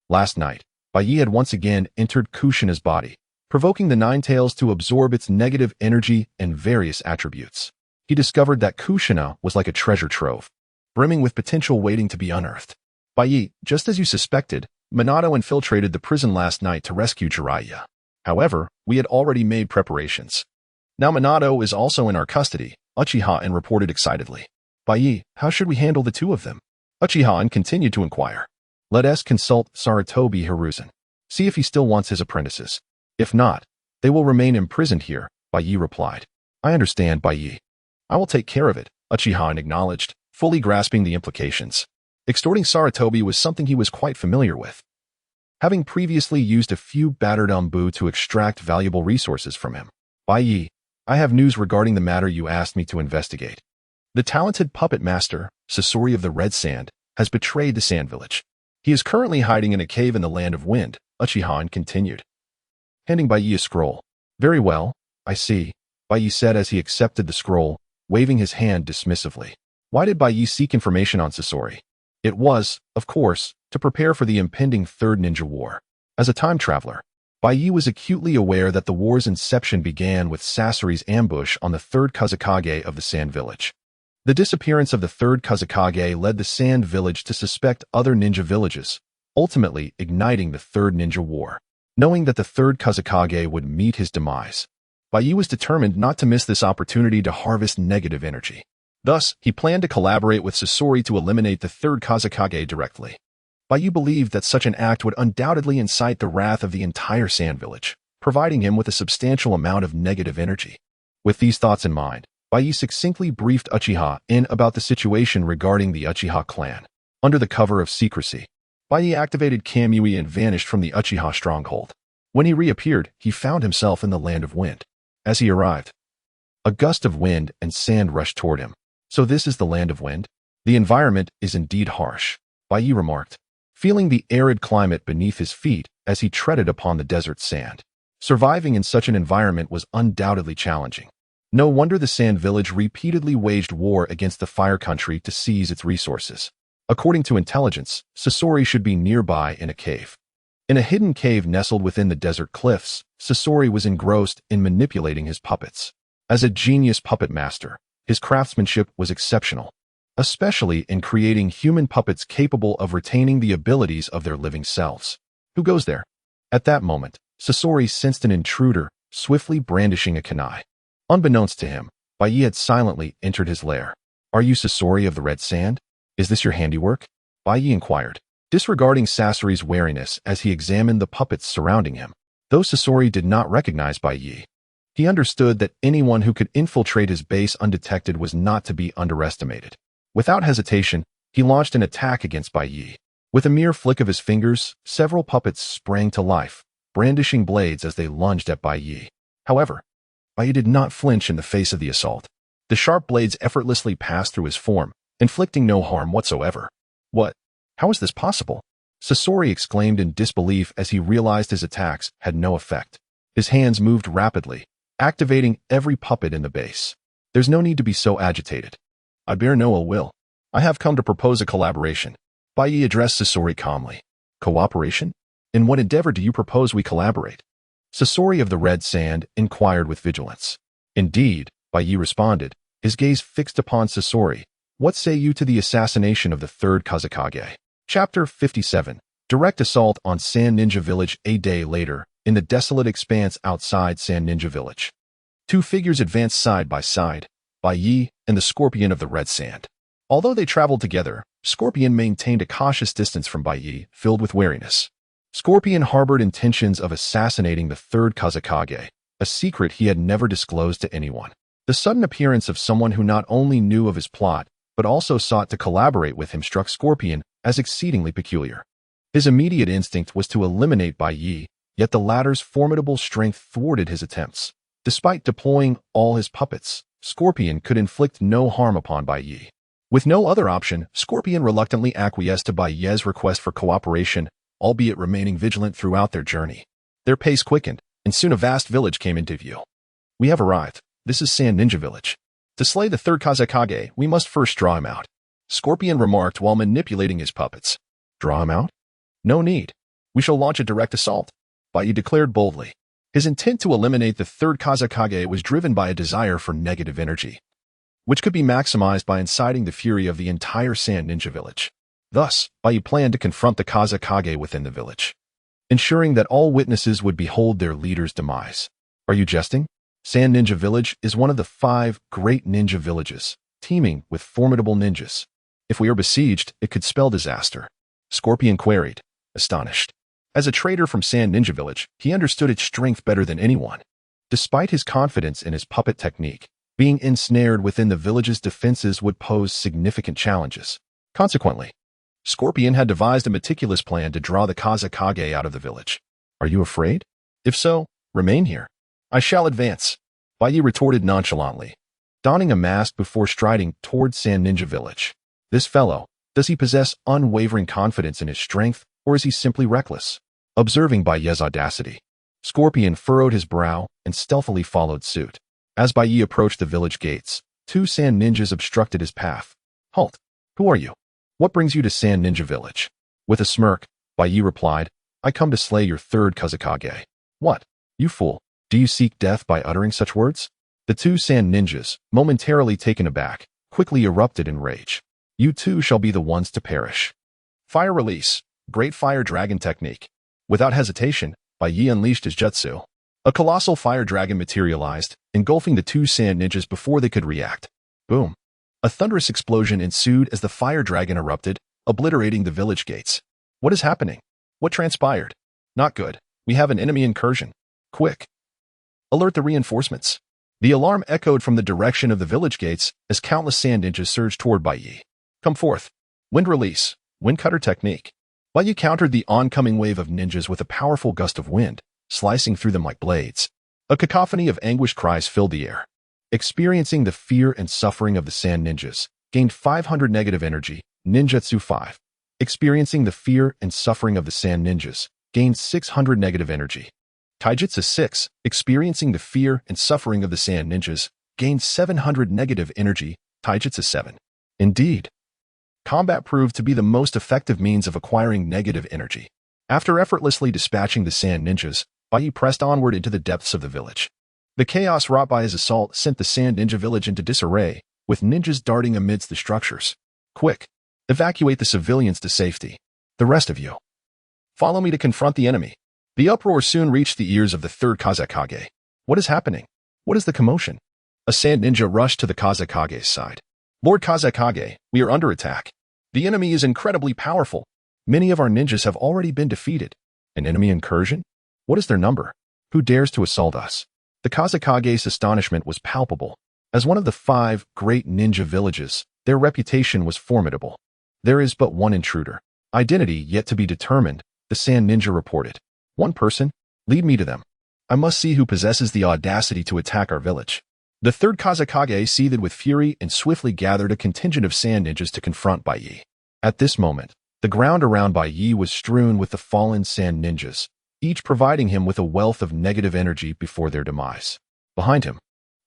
Last night, Baiye had once again entered Kushina's body, provoking the Nine Tails to absorb its negative energy and various attributes. He discovered that Kushina was like a treasure trove, brimming with potential waiting to be unearthed. "Baiye, just as you suspected, Minato infiltrated the prison last night to rescue Jiraiya. However, we had already made preparations. Now Minato is also in our custody," Uchiha reported excitedly. "Baiye, how should we handle the two of them?" Uchiha continued to inquire. "Let us consult Sarutobi Hiruzen. See if he still wants his apprentices. If not, they will remain imprisoned here," Baiye replied. "I understand, Baiye. I will take care of it," Uchiha acknowledged, fully grasping the implications. Extorting Sarutobi was something he was quite familiar with, having previously used a few battered umbu to extract valuable resources from him. "Baiye, I have news regarding the matter you asked me to investigate. The talented puppet master, Sasori of the Red Sand, has betrayed the Sand Village. He is currently hiding in a cave in the Land of Wind," Uchiha continued, handing Baiye a scroll. "Very well, I see," Baiye said as he accepted the scroll, waving his hand dismissively. Why did Baiye seek information on Sasori? It was, of course, to prepare for the impending Third Ninja War. As a time traveler, Baiye was acutely aware that the war's inception began with Sasori's ambush on the Third Kazekage of the Sand Village. The disappearance of the Third Kazekage led the Sand Village to suspect other ninja villages, ultimately igniting the Third Ninja War. Knowing that the Third Kazekage would meet his demise, Baiye was determined not to miss this opportunity to harvest negative energy. Thus, he planned to collaborate with Sasori to eliminate the Third Kazekage directly. Baiye believed that such an act would undoubtedly incite the wrath of the entire Sand Village, providing him with a substantial amount of negative energy. With these thoughts in mind, Baiye succinctly briefed Uchiha about the situation regarding the Uchiha clan. Under the cover of secrecy, Baiye activated Kamui and vanished from the Uchiha stronghold. When he reappeared, he found himself in the Land of Wind. As he arrived, a gust of wind and sand rushed toward him. "So this is the Land of Wind? The environment is indeed harsh," Baiye remarked, feeling the arid climate beneath his feet as he treaded upon the desert sand. Surviving in such an environment was undoubtedly challenging. No wonder the Sand Village repeatedly waged war against the Fire Country to seize its resources. According to intelligence, Sasori should be nearby in a cave. In a hidden cave nestled within the desert cliffs, Sasori was engrossed in manipulating his puppets. As a genius puppet master, his craftsmanship was exceptional, especially in creating human puppets capable of retaining the abilities of their living selves. "Who goes there?" At that moment, Sasori sensed an intruder, swiftly brandishing a kunai. Unbeknownst to him, Baiye had silently entered his lair. "Are you Sasori of the Red Sand? Is this your handiwork?" Baiye inquired, disregarding Sasori's wariness as he examined the puppets surrounding him. Though Sasori did not recognize Baiye, He understood that anyone who could infiltrate his base undetected was not to be underestimated. Without hesitation, he launched an attack against Baiye. With a mere flick of his fingers, several puppets sprang to life, brandishing blades as they lunged at Baiye. However, Baiye did not flinch in the face of the assault. The sharp blades effortlessly passed through his form, inflicting no harm whatsoever. What? How is this possible? Sasori exclaimed in disbelief as he realized his attacks had no effect. His hands moved rapidly, activating every puppet in the base. There's no need to be so agitated. I bear no ill will. I have come to propose a collaboration. Baiye addressed Sasori calmly. Cooperation? In what endeavor do you propose we collaborate? Sasori of the Red Sand inquired with vigilance. Indeed, Baiye responded, his gaze fixed upon Sasori. What say you to the assassination of the third Kazekage? Chapter 57. Direct assault on Sand Ninja Village. A day later, in the desolate expanse outside Sand Ninja Village. Two figures advanced side by side, Baiye and the Scorpion of the Red Sand. Although they traveled together, Scorpion maintained a cautious distance from Baiye, filled with wariness. Scorpion harbored intentions of assassinating the third Kazekage, a secret he had never disclosed to anyone. The sudden appearance of someone who not only knew of his plot, but also sought to collaborate with him struck Scorpion as exceedingly peculiar. His immediate instinct was to eliminate Baiye, yet the latter's formidable strength thwarted his attempts. Despite deploying all his puppets, Scorpion could inflict no harm upon Baiye. With no other option, Scorpion reluctantly acquiesced to Baiye's request for cooperation, albeit remaining vigilant throughout their journey. Their pace quickened, and soon a vast village came into view. We have arrived. This is Sand Ninja Village. To slay the third Kazekage, we must first draw him out. Scorpion remarked while manipulating his puppets. Draw him out? No need. We shall launch a direct assault, Baiye declared boldly. His intent to eliminate the third Kazekage was driven by a desire for negative energy, which could be maximized by inciting the fury of the entire Sand Ninja Village. Thus, Baiye planned to confront the Kazekage within the village, ensuring that all witnesses would behold their leader's demise. Are you jesting? Sand Ninja Village is one of the 5 great ninja villages, teeming with formidable ninjas. If we are besieged, it could spell disaster. Scorpion queried, astonished. As a trader from Sand Ninja Village, he understood its strength better than anyone. Despite his confidence in his puppet technique, being ensnared within the village's defenses would pose significant challenges. Consequently, Scorpion had devised a meticulous plan to draw the Kazekage out of the village. Are you afraid? If so, remain here. I shall advance, Baiye retorted nonchalantly, donning a mask before striding toward Sand Ninja Village. This fellow, does he possess unwavering confidence in his strength, or is he simply reckless? Observing Baiye's audacity, Scorpion furrowed his brow and stealthily followed suit. As Baiye approached the village gates, 2 sand ninjas obstructed his path. Halt! Who are you? What brings you to Sand Ninja Village? With a smirk, Baiye replied, I come to slay your third Kazekage. What? You fool! Do you seek death by uttering such words? The 2 sand ninjas, momentarily taken aback, quickly erupted in rage. You too shall be the ones to perish. Fire release. Great fire dragon technique. Without hesitation, Baiye unleashed his jutsu. A colossal fire dragon materialized, engulfing the 2 sand ninjas before they could react. Boom. A thunderous explosion ensued as the fire dragon erupted, obliterating the village gates. What is happening? What transpired? Not good. We have an enemy incursion. Quick! Alert the reinforcements. The alarm echoed from the direction of the village gates as countless sand ninjas surged toward Baiye. Come forth. Wind release. Wind cutter technique. Baiye countered the oncoming wave of ninjas with a powerful gust of wind, slicing through them like blades. A cacophony of anguished cries filled the air. Experiencing the fear and suffering of the sand ninjas, gained 500 negative energy, ninjutsu 5. Experiencing the fear and suffering of the sand ninjas, gained 600 negative energy. Taijutsu 6, experiencing the fear and suffering of the sand ninjas, gained 700 negative energy, Taijutsu 7. Indeed, combat proved to be the most effective means of acquiring negative energy. After effortlessly dispatching the sand ninjas, Baiye pressed onward into the depths of the village. The chaos wrought by his assault sent the Sand Ninja Village into disarray, with ninjas darting amidst the structures. Quick! Evacuate the civilians to safety. The rest of you, follow me to confront the enemy. The uproar soon reached the ears of the third Kazekage. What is happening? What is the commotion? A sand ninja rushed to the Kazekage's side. Lord Kazekage, we are under attack. The enemy is incredibly powerful. Many of our ninjas have already been defeated. An enemy incursion? What is their number? Who dares to assault us? The Kazakage's astonishment was palpable. As one of the 5 great ninja villages, their reputation was formidable. There is but one intruder. Identity yet to be determined, the Sand Ninja reported. One person? Lead me to them. I must see who possesses the audacity to attack our village. The third Kazakage seethed with fury and swiftly gathered a contingent of sand ninjas to confront Baiye. At this moment, the ground around Baiye was strewn with the fallen sand ninjas, each providing him with a wealth of negative energy before their demise. Behind him,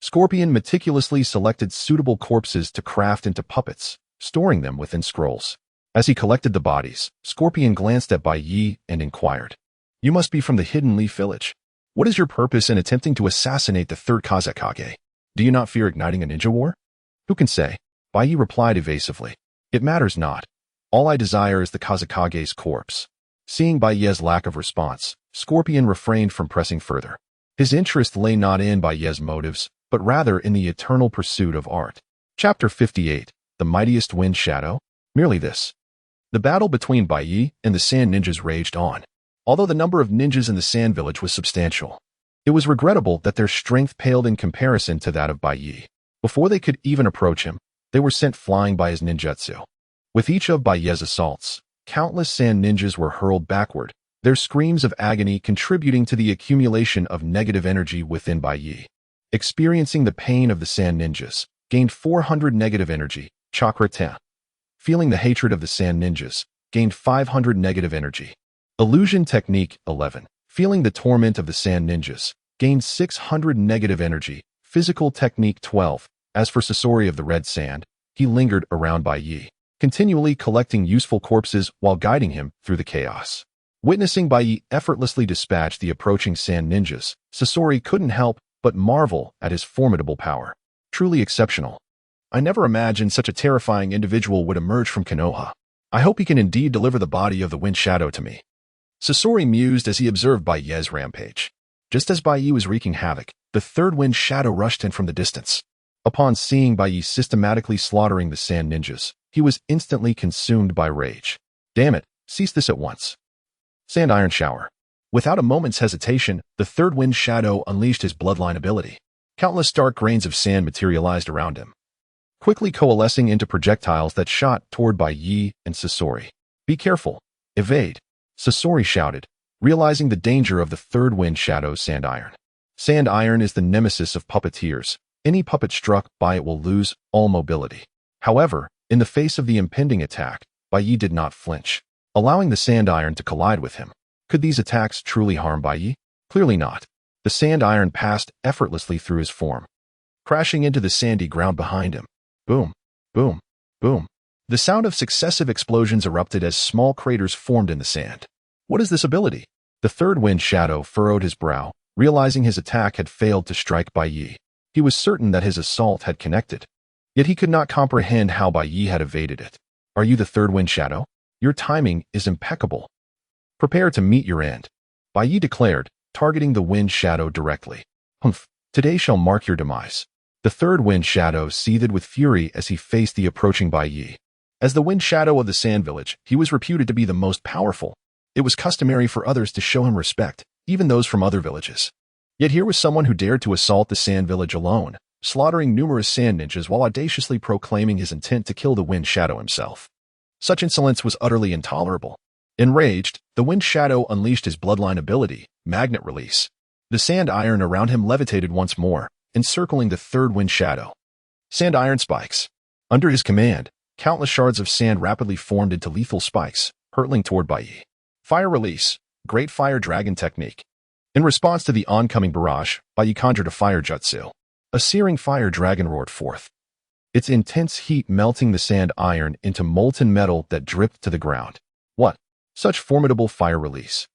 Scorpion meticulously selected suitable corpses to craft into puppets, storing them within scrolls. As he collected the bodies, Scorpion glanced at Baiye and inquired, "You must be from the Hidden Leaf Village. What is your purpose in attempting to assassinate the third Kazakage? Do you not fear igniting a ninja war?" "Who can say?" Baiye replied evasively. "It matters not. All I desire is the Kazakage's corpse." Seeing Baiye's lack of response, Scorpion refrained from pressing further. His interest lay not in Baiye's motives, but rather in the eternal pursuit of art. Chapter 58, The Mightiest Wind Shadow? Merely this. The battle between Baiye and the Sand Ninjas raged on. Although the number of ninjas in the Sand Village was substantial, it was regrettable that their strength paled in comparison to that of Baiye. Before they could even approach him, they were sent flying by his ninjutsu. With each of Baiye's assaults, countless sand ninjas were hurled backward, their screams of agony contributing to the accumulation of negative energy within Baiye. Experiencing the pain of the sand ninjas, gained 400 negative energy, chakra 10. Feeling the hatred of the sand ninjas, gained 500 negative energy. Illusion technique 11. Feeling the torment of the sand ninjas, gained 600 negative energy. Physical technique 12. As for Sasori of the Red Sand, he lingered around Baiye, continually collecting useful corpses while guiding him through the chaos. Witnessing Baiye effortlessly dispatch the approaching sand ninjas, Sasori couldn't help but marvel at his formidable power. Truly exceptional. I never imagined such a terrifying individual would emerge from Konoha. I hope he can indeed deliver the body of the Wind Shadow to me. Sasori mused as he observed Baiye's rampage. Just as Baiye was wreaking havoc, the third Wind Shadow rushed in from the distance. Upon seeing Baiye systematically slaughtering the sand ninjas, he was instantly consumed by rage. "Damn it, cease this at once." Sand Iron Shower. Without a moment's hesitation, the third Wind Shadow unleashed his bloodline ability. Countless dark grains of sand materialized around him, quickly coalescing into projectiles that shot toward Baiye and Sasori. "Be careful. Evade," Sasori shouted, realizing the danger of the third Wind Shadow's Sand Iron. Sand Iron is the nemesis of puppeteers. Any puppet struck by it will lose all mobility. However, in the face of the impending attack, Baiye did not flinch, allowing the Sand Iron to collide with him. Could these attacks truly harm Baiye? Clearly not. The Sand Iron passed effortlessly through his form, crashing into the sandy ground behind him. Boom, boom, boom. The sound of successive explosions erupted as small craters formed in the sand. What is this ability? The third Wind Shadow furrowed his brow, realizing his attack had failed to strike Baiye. He was certain that his assault had connected, yet he could not comprehend how Baiye had evaded it. "Are you the third Wind Shadow? Your timing is impeccable. Prepare to meet your end," Baiye declared, targeting the Wind Shadow directly. "Humph, today shall mark your demise." The third Wind Shadow seethed with fury as he faced the approaching Baiye. As the Wind Shadow of the Sand Village, he was reputed to be the most powerful. It was customary for others to show him respect, even those from other villages. Yet here was someone who dared to assault the Sand Village alone, slaughtering numerous sand ninjas while audaciously proclaiming his intent to kill the Wind Shadow himself. Such insolence was utterly intolerable. Enraged, the Wind Shadow unleashed his bloodline ability, Magnet Release. The sand iron around him levitated once more, encircling the third Wind Shadow. Sand Iron Spikes. Under his command, countless shards of sand rapidly formed into lethal spikes, hurtling toward Baiye. Fire Release. Great Fire Dragon Technique. In response to the oncoming barrage, Baiye conjured a fire jutsu. A searing fire dragon roared forth, its intense heat melting the sand iron into molten metal that dripped to the ground. What? Such formidable fire release.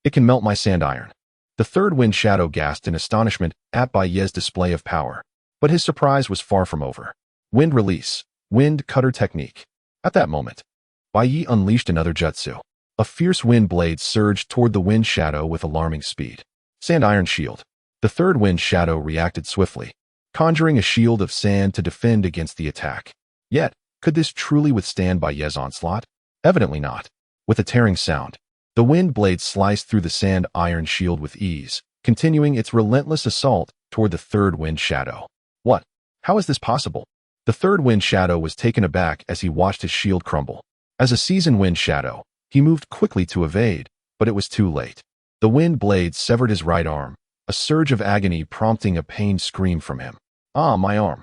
It can melt my sand iron. The third Wind Shadow gasped in astonishment at Baiye's display of power, but his surprise was far from over. Wind Release. Wind Cutter Technique. At that moment, Baiye unleashed another jutsu. A fierce wind blade surged toward the Wind Shadow with alarming speed. Sand Iron Shield. The third Wind Shadow reacted swiftly, conjuring a shield of sand to defend against the attack. Yet, could this truly withstand Baiye's onslaught? Evidently not. With a tearing sound, the wind blade sliced through the sand iron shield with ease, continuing its relentless assault toward the third wind shadow. What? How is this possible? The third wind shadow was taken aback as he watched his shield crumble. As a seasoned wind shadow, he moved quickly to evade, but it was too late. The wind blade severed his right arm, a surge of agony prompting a pained scream from him. Ah, my arm.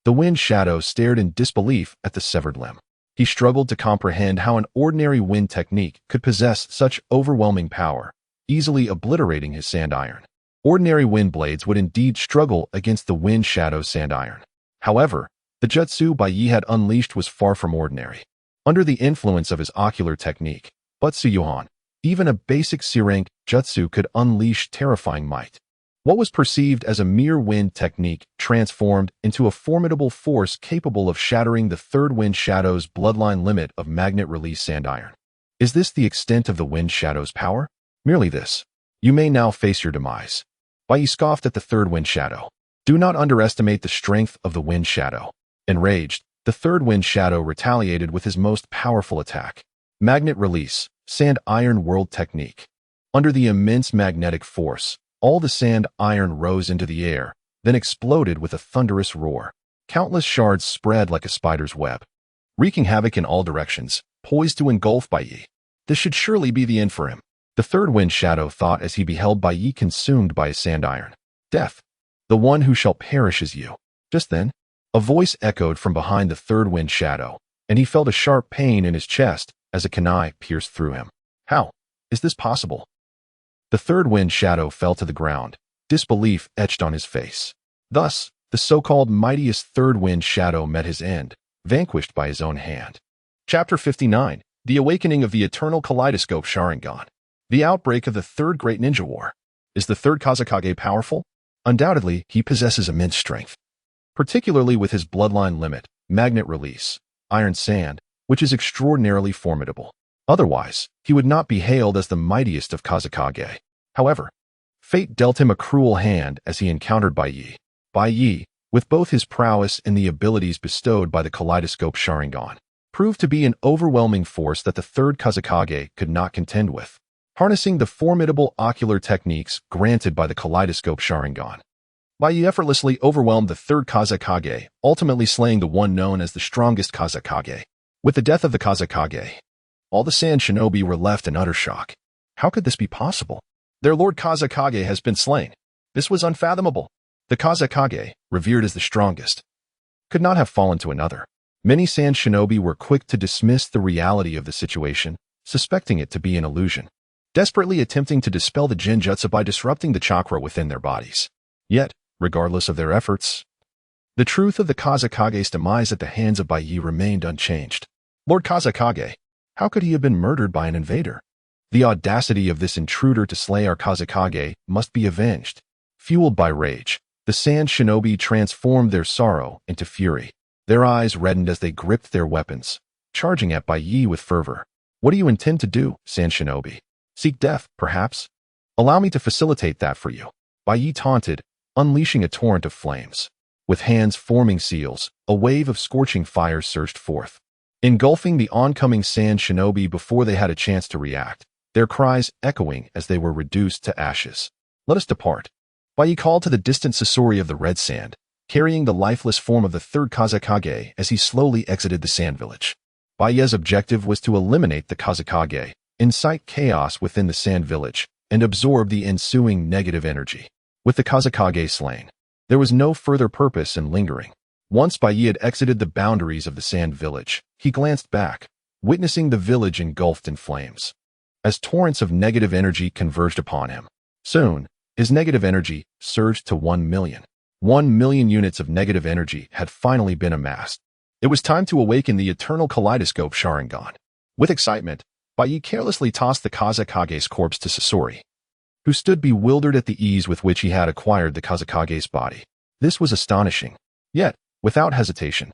The wind shadow stared in disbelief at the severed limb. He struggled to comprehend how an ordinary wind technique could possess such overwhelming power, easily obliterating his sand iron. Ordinary wind blades would indeed struggle against the wind shadow's sand iron. However, the jutsu Baiye had unleashed was far from ordinary. Under the influence of his ocular technique, Butsuyuhan, even a basic C-rank jutsu could unleash terrifying might. What was perceived as a mere wind technique transformed into a formidable force capable of shattering the third wind shadow's bloodline limit of magnet release sand iron. Is this the extent of the wind shadow's power? Merely this. You may now face your demise. Baiye scoffed at the third wind shadow. Do not underestimate the strength of the wind shadow. Enraged, the third wind shadow retaliated with his most powerful attack. Magnet release, sand iron world technique. Under the immense magnetic force, all the sand iron rose into the air, then exploded with a thunderous roar. Countless shards spread like a spider's web, wreaking havoc in all directions, poised to engulf Baiye. This should surely be the end for him. The third wind shadow thought as he beheld Baiye consumed by his sand iron. Death. The one who shall perish is you. Just then, a voice echoed from behind the third wind shadow, and he felt a sharp pain in his chest as a kunai pierced through him. How is this possible? The third wind shadow fell to the ground, disbelief etched on his face. Thus, the so-called mightiest third wind shadow met his end, vanquished by his own hand. Chapter 59. The Awakening of the Eternal Kaleidoscope Sharingan. The outbreak of the Third Great Ninja War. Is the third Kazekage powerful? Undoubtedly, he possesses immense strength, particularly with his bloodline limit, magnet release, iron sand, which is extraordinarily formidable. Otherwise, he would not be hailed as the mightiest of Kazekage. However, fate dealt him a cruel hand as he encountered Baiye. Baiye, with both his prowess and the abilities bestowed by the Kaleidoscope Sharingan, proved to be an overwhelming force that the third Kazekage could not contend with. Harnessing the formidable ocular techniques granted by the Kaleidoscope Sharingan, Baiye effortlessly overwhelmed the third Kazekage, ultimately slaying the one known as the strongest Kazekage. With the death of the Kazekage, all the sand shinobi were left in utter shock. How could this be possible? Their lord Kazekage has been slain. This was unfathomable. The Kazekage, revered as the strongest, could not have fallen to another. Many sand shinobi were quick to dismiss the reality of the situation, suspecting it to be an illusion, desperately attempting to dispel the genjutsu by disrupting the chakra within their bodies. Yet, regardless of their efforts, the truth of the Kazekage's demise at the hands of Baiye remained unchanged. Lord Kazekage, how could he have been murdered by an invader? The audacity of this intruder to slay our Kazekage must be avenged. Fueled by rage, the sand shinobi transformed their sorrow into fury. Their eyes reddened as they gripped their weapons, charging at Baiye with fervor. What do you intend to do, sand shinobi? Seek death, perhaps? Allow me to facilitate that for you. Baiye taunted, unleashing a torrent of flames. With hands forming seals, a wave of scorching fire surged forth, engulfing the oncoming sand shinobi before they had a chance to react, their cries echoing as they were reduced to ashes. Let us depart. Baiye called to the distant Sasori of the red sand, carrying the lifeless form of the third Kazekage as he slowly exited the sand village. Baiye's objective was to eliminate the Kazekage, incite chaos within the sand village, and absorb the ensuing negative energy. With the Kazekage slain, there was no further purpose in lingering. Once Baiye had exited the boundaries of the sand village, he glanced back, witnessing the village engulfed in flames, as torrents of negative energy converged upon him. Soon, his negative energy surged to 1 million. 1 million units of negative energy had finally been amassed. It was time to awaken the eternal Kaleidoscope Sharingan. With excitement, Baiye carelessly tossed the Kazekage's corpse to Sasori, who stood bewildered at the ease with which he had acquired the Kazekage's body. This was astonishing. Yet, without hesitation,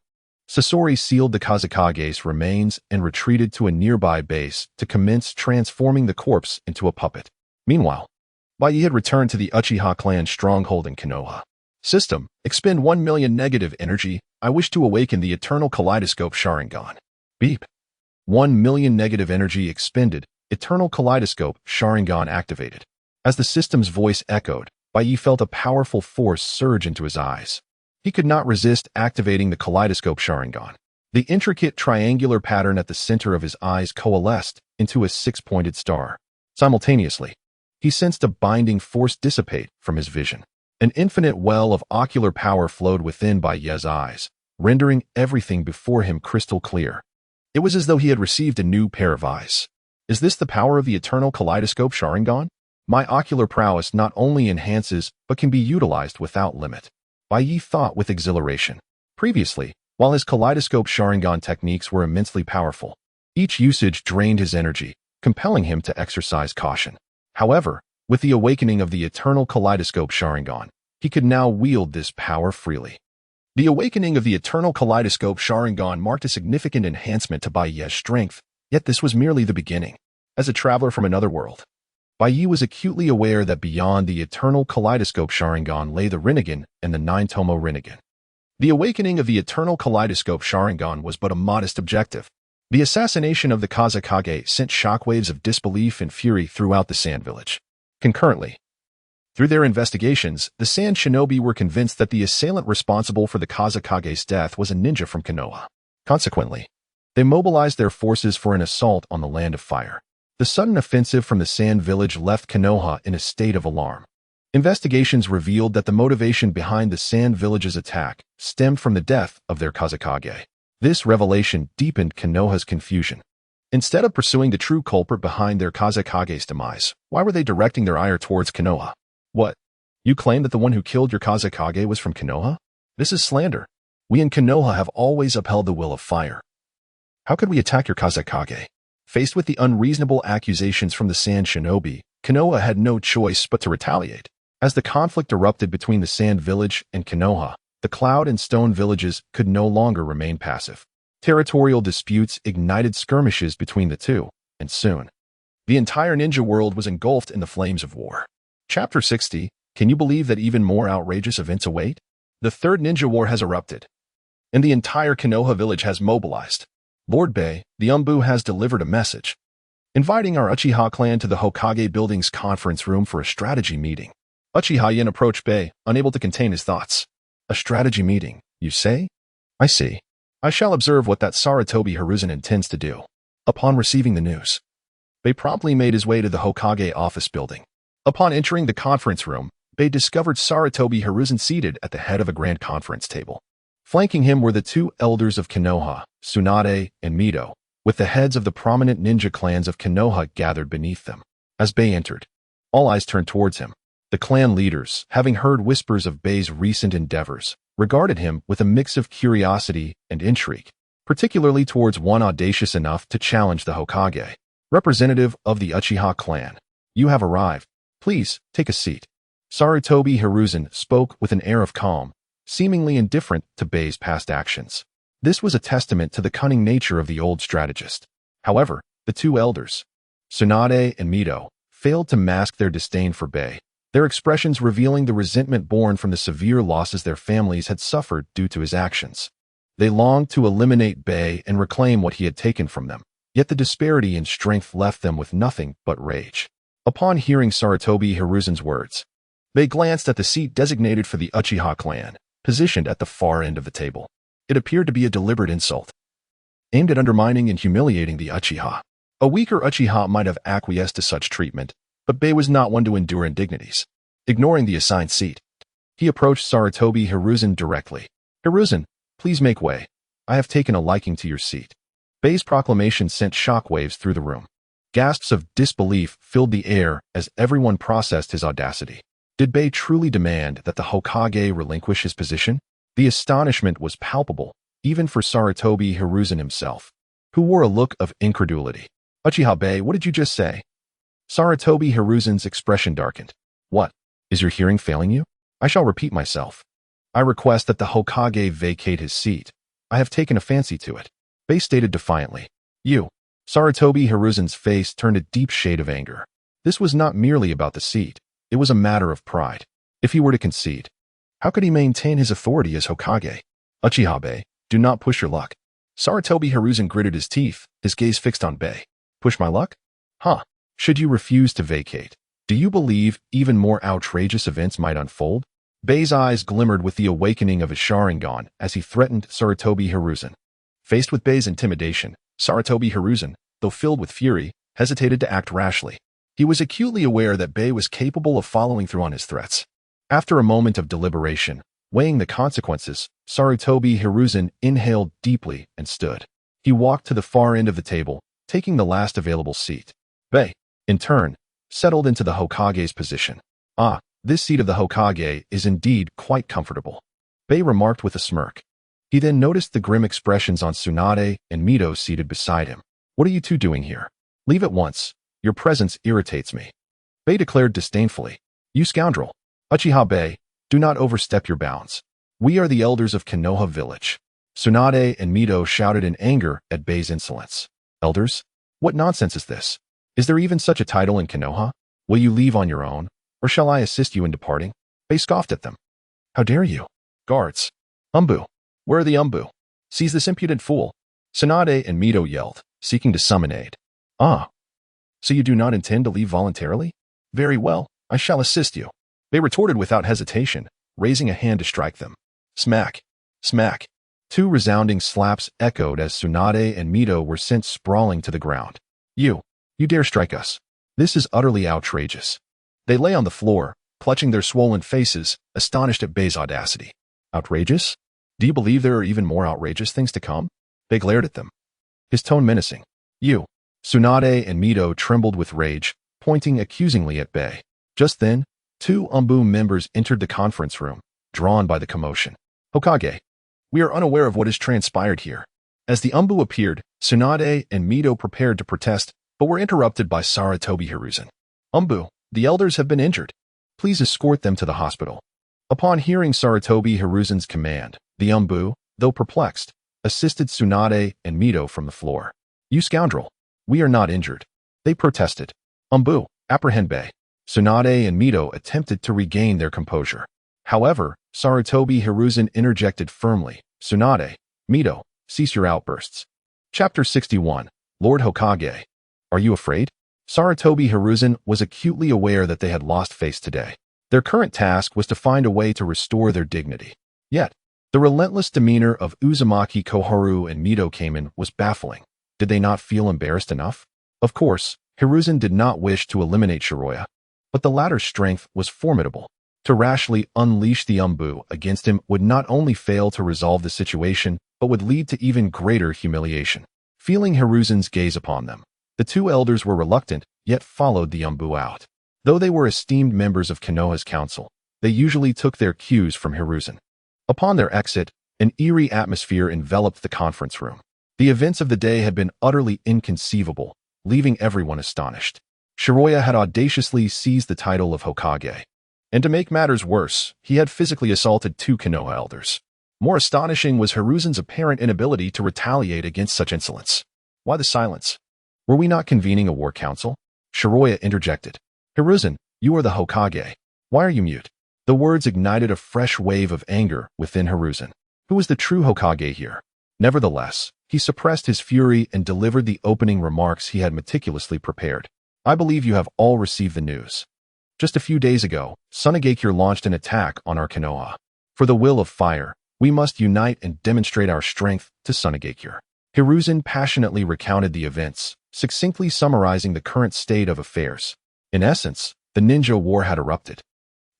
Sasori sealed the Kazekage's remains and retreated to a nearby base to commence transforming the corpse into a puppet. Meanwhile, Baiye had returned to the Uchiha clan stronghold in Konoha. System, expend 1 million negative energy. I wish to awaken the eternal Kaleidoscope Sharingan. Beep. 1 million negative energy expended. Eternal Kaleidoscope Sharingan activated. As the system's voice echoed, Baiye felt a powerful force surge into his eyes. He could not resist activating the kaleidoscope Sharingan. The intricate triangular pattern at the center of his eyes coalesced into a six-pointed star. Simultaneously, he sensed a binding force dissipate from his vision. An infinite well of ocular power flowed within Baiye's eyes, rendering everything before him crystal clear. It was as though he had received a new pair of eyes. Is this the power of the eternal kaleidoscope Sharingan? My ocular prowess not only enhances, but can be utilized without limit. Baiye thought with exhilaration. Previously, while his kaleidoscope Sharingan techniques were immensely powerful, each usage drained his energy, compelling him to exercise caution. However, with the awakening of the eternal kaleidoscope Sharingan, he could now wield this power freely. The awakening of the eternal kaleidoscope Sharingan marked a significant enhancement to Baiye's strength, yet this was merely the beginning. As a traveler from another world, Baiye was acutely aware that beyond the eternal kaleidoscope Sharingan lay the Rinnegan and the Nine-Tomo Rinnegan. The awakening of the eternal kaleidoscope Sharingan was but a modest objective. The assassination of the Kazekage sent shockwaves of disbelief and fury throughout the Sand Village. Concurrently, through their investigations, the Sand Shinobi were convinced that the assailant responsible for the Kazekage's death was a ninja from Konoha. Consequently, they mobilized their forces for an assault on the Land of Fire. The sudden offensive from the Sand Village left Konoha in a state of alarm. Investigations revealed that the motivation behind the Sand Village's attack stemmed from the death of their Kazekage. This revelation deepened Konoha's confusion. Instead of pursuing the true culprit behind their Kazekage's demise, why were they directing their ire towards Konoha? What? You claim that the one who killed your Kazekage was from Konoha? This is slander. We in Konoha have always upheld the will of fire. How could we attack your Kazekage? Faced with the unreasonable accusations from the Sand Shinobi, Konoha had no choice but to retaliate. As the conflict erupted between the Sand Village and Konoha, the Cloud and Stone villages could no longer remain passive. Territorial disputes ignited skirmishes between the two, and soon, the entire ninja world was engulfed in the flames of war. Chapter 60, can you believe that even more outrageous events await? The Third Ninja War has erupted, and the entire Konoha village has mobilized. Lord Baiye, the Umbu has delivered a message, inviting our Uchiha clan to the Hokage building's conference room for a strategy meeting. Uchiha Yin approached Baiye, unable to contain his thoughts. A strategy meeting, you say? I see. I shall observe what that Sarutobi Hiruzen intends to do. Upon receiving the news, Baiye promptly made his way to the Hokage office building. Upon entering the conference room, Baiye discovered Sarutobi Hiruzen seated at the head of a grand conference table. Flanking him were the two elders of Konoha, Tsunade and Mito, with the heads of the prominent ninja clans of Konoha gathered beneath them. As Baiye entered, all eyes turned towards him. The clan leaders, having heard whispers of Baiye's recent endeavors, regarded him with a mix of curiosity and intrigue, particularly towards one audacious enough to challenge the Hokage. Representative of the Uchiha clan, you have arrived. Please, take a seat. Sarutobi Hiruzen spoke with an air of calm, seemingly indifferent to Baiye's past actions. This was a testament to the cunning nature of the old strategist. However, the two elders, Tsunade and Mito, failed to mask their disdain for Baiye, their expressions revealing the resentment born from the severe losses their families had suffered due to his actions. They longed to eliminate Baiye and reclaim what he had taken from them, yet the disparity in strength left them with nothing but rage. Upon hearing Sarutobi Hiruzen's words, Baiye glanced at the seat designated for the Uchiha clan, positioned at the far end of the table. It appeared to be a deliberate insult, aimed at undermining and humiliating the Uchiha. A weaker Uchiha might have acquiesced to such treatment, but Baiye was not one to endure indignities. Ignoring the assigned seat, he approached Sarutobi Hiruzen directly. Hiruzen, please make way. I have taken a liking to your seat. Baiye's proclamation sent shockwaves through the room. Gasps of disbelief filled the air as everyone processed his audacity. Did Baiye truly demand that the Hokage relinquish his position? The astonishment was palpable, even for Sarutobi Hiruzen himself, who wore a look of incredulity. Uchiha Baiye, what did you just say? Sarutobi Hiruzen's expression darkened. What? Is your hearing failing you? I shall repeat myself. I request that the Hokage vacate his seat. I have taken a fancy to it. Baiye stated defiantly. You. Sarutobi Hiruzen's face turned a deep shade of anger. This was not merely about the seat. It was a matter of pride. If he were to concede, how could he maintain his authority as Hokage? Uchiha Baiye, do not push your luck. Sarutobi Hiruzen gritted his teeth, his gaze fixed on Baiye. Push my luck? Huh. Should you refuse to vacate, Do you believe even more outrageous events might unfold? Bei's eyes glimmered with the awakening of his Sharingan as he threatened Sarutobi Hiruzen. Faced with Bei's intimidation, Sarutobi Hiruzen, though filled with fury, hesitated to act rashly. He was acutely aware that Bei was capable of following through on his threats. After a moment of deliberation, weighing the consequences, Sarutobi Hiruzen inhaled deeply and stood. He walked to the far end of the table, taking the last available seat. Bei, in turn, settled into the Hokage's position. Ah, this seat of the Hokage is indeed quite comfortable, Bei remarked with a smirk. He then noticed the grim expressions on Tsunade and Mito seated beside him. What are you two doing here? Leave at once. Your presence irritates me, Bei declared disdainfully. You scoundrel. Uchiha Baiye, do not overstep your bounds. We are the elders of Konoha village. Tsunade and Mito shouted in anger at Bei's insolence. Elders? What nonsense is this? Is there even such a title in Konoha? Will you leave on your own, or shall I assist you in departing? Bei scoffed at them. How dare you? Guards. Umbu. Where are the Umbu? Seize this impudent fool. Tsunade and Mito yelled, seeking to summon aid. Ah. So you do not intend to leave voluntarily? Very well, I shall assist you. Bei retorted without hesitation, raising a hand to strike them. Smack. Smack. Two resounding slaps echoed as Tsunade and Mito were sent sprawling to the ground. You dare strike us. This is utterly outrageous. They lay on the floor, clutching their swollen faces, astonished at Bei's audacity. Outrageous? Do you believe there are even more outrageous things to come? Bei glared at them, his tone menacing. You. Tsunade and Mito trembled with rage, pointing accusingly at Bei. Just then, two Umbu members entered the conference room, drawn by the commotion. Hokage, we are unaware of what has transpired here. As the Umbu appeared, Tsunade and Mito prepared to protest, but were interrupted by Sarutobi Hiruzen. Umbu, the elders have been injured. Please escort them to the hospital. Upon hearing Sarutobi Hiruzen's command, the Umbu, though perplexed, assisted Tsunade and Mito from the floor. You scoundrel. We are not injured. They protested. Umbu, apprehend Bei. Tsunade and Mito attempted to regain their composure. However, Sarutobi Hiruzen interjected firmly. Tsunade, Mito, cease your outbursts. Chapter 61, Lord Hokage. Are you afraid? Sarutobi Hiruzen was acutely aware that they had lost face today. Their current task was to find a way to restore their dignity. Yet, the relentless demeanor of Uzumaki Koharu and Mito Kamen was baffling. Did they not feel embarrassed enough? Of course, Hiruzen did not wish to eliminate Shiroya, but the latter's strength was formidable. To rashly unleash the Umbu against him would not only fail to resolve the situation, but would lead to even greater humiliation. Feeling Hiruzen's gaze upon them, the two elders were reluctant, yet followed the Umbu out. Though they were esteemed members of Konoha's council, they usually took their cues from Hiruzen. Upon their exit, an eerie atmosphere enveloped the conference room. The events of the day had been utterly inconceivable, leaving everyone astonished. Shiroya had audaciously seized the title of Hokage. And to make matters worse, he had physically assaulted two Konoha elders. More astonishing was Hiruzen's apparent inability to retaliate against such insolence. Why the silence? Were we not convening a war council? Shiroya interjected. Hiruzen, you are the Hokage. Why are you mute? The words ignited a fresh wave of anger within Hiruzen. Who was the true Hokage here? Nevertheless, he suppressed his fury and delivered the opening remarks he had meticulously prepared. I believe you have all received the news. Just a few days ago, Sunagakure launched an attack on our Konoha. For the will of fire, we must unite and demonstrate our strength to Sunagakure. Hiruzen passionately recounted the events, succinctly summarizing the current state of affairs. In essence, the ninja war had erupted,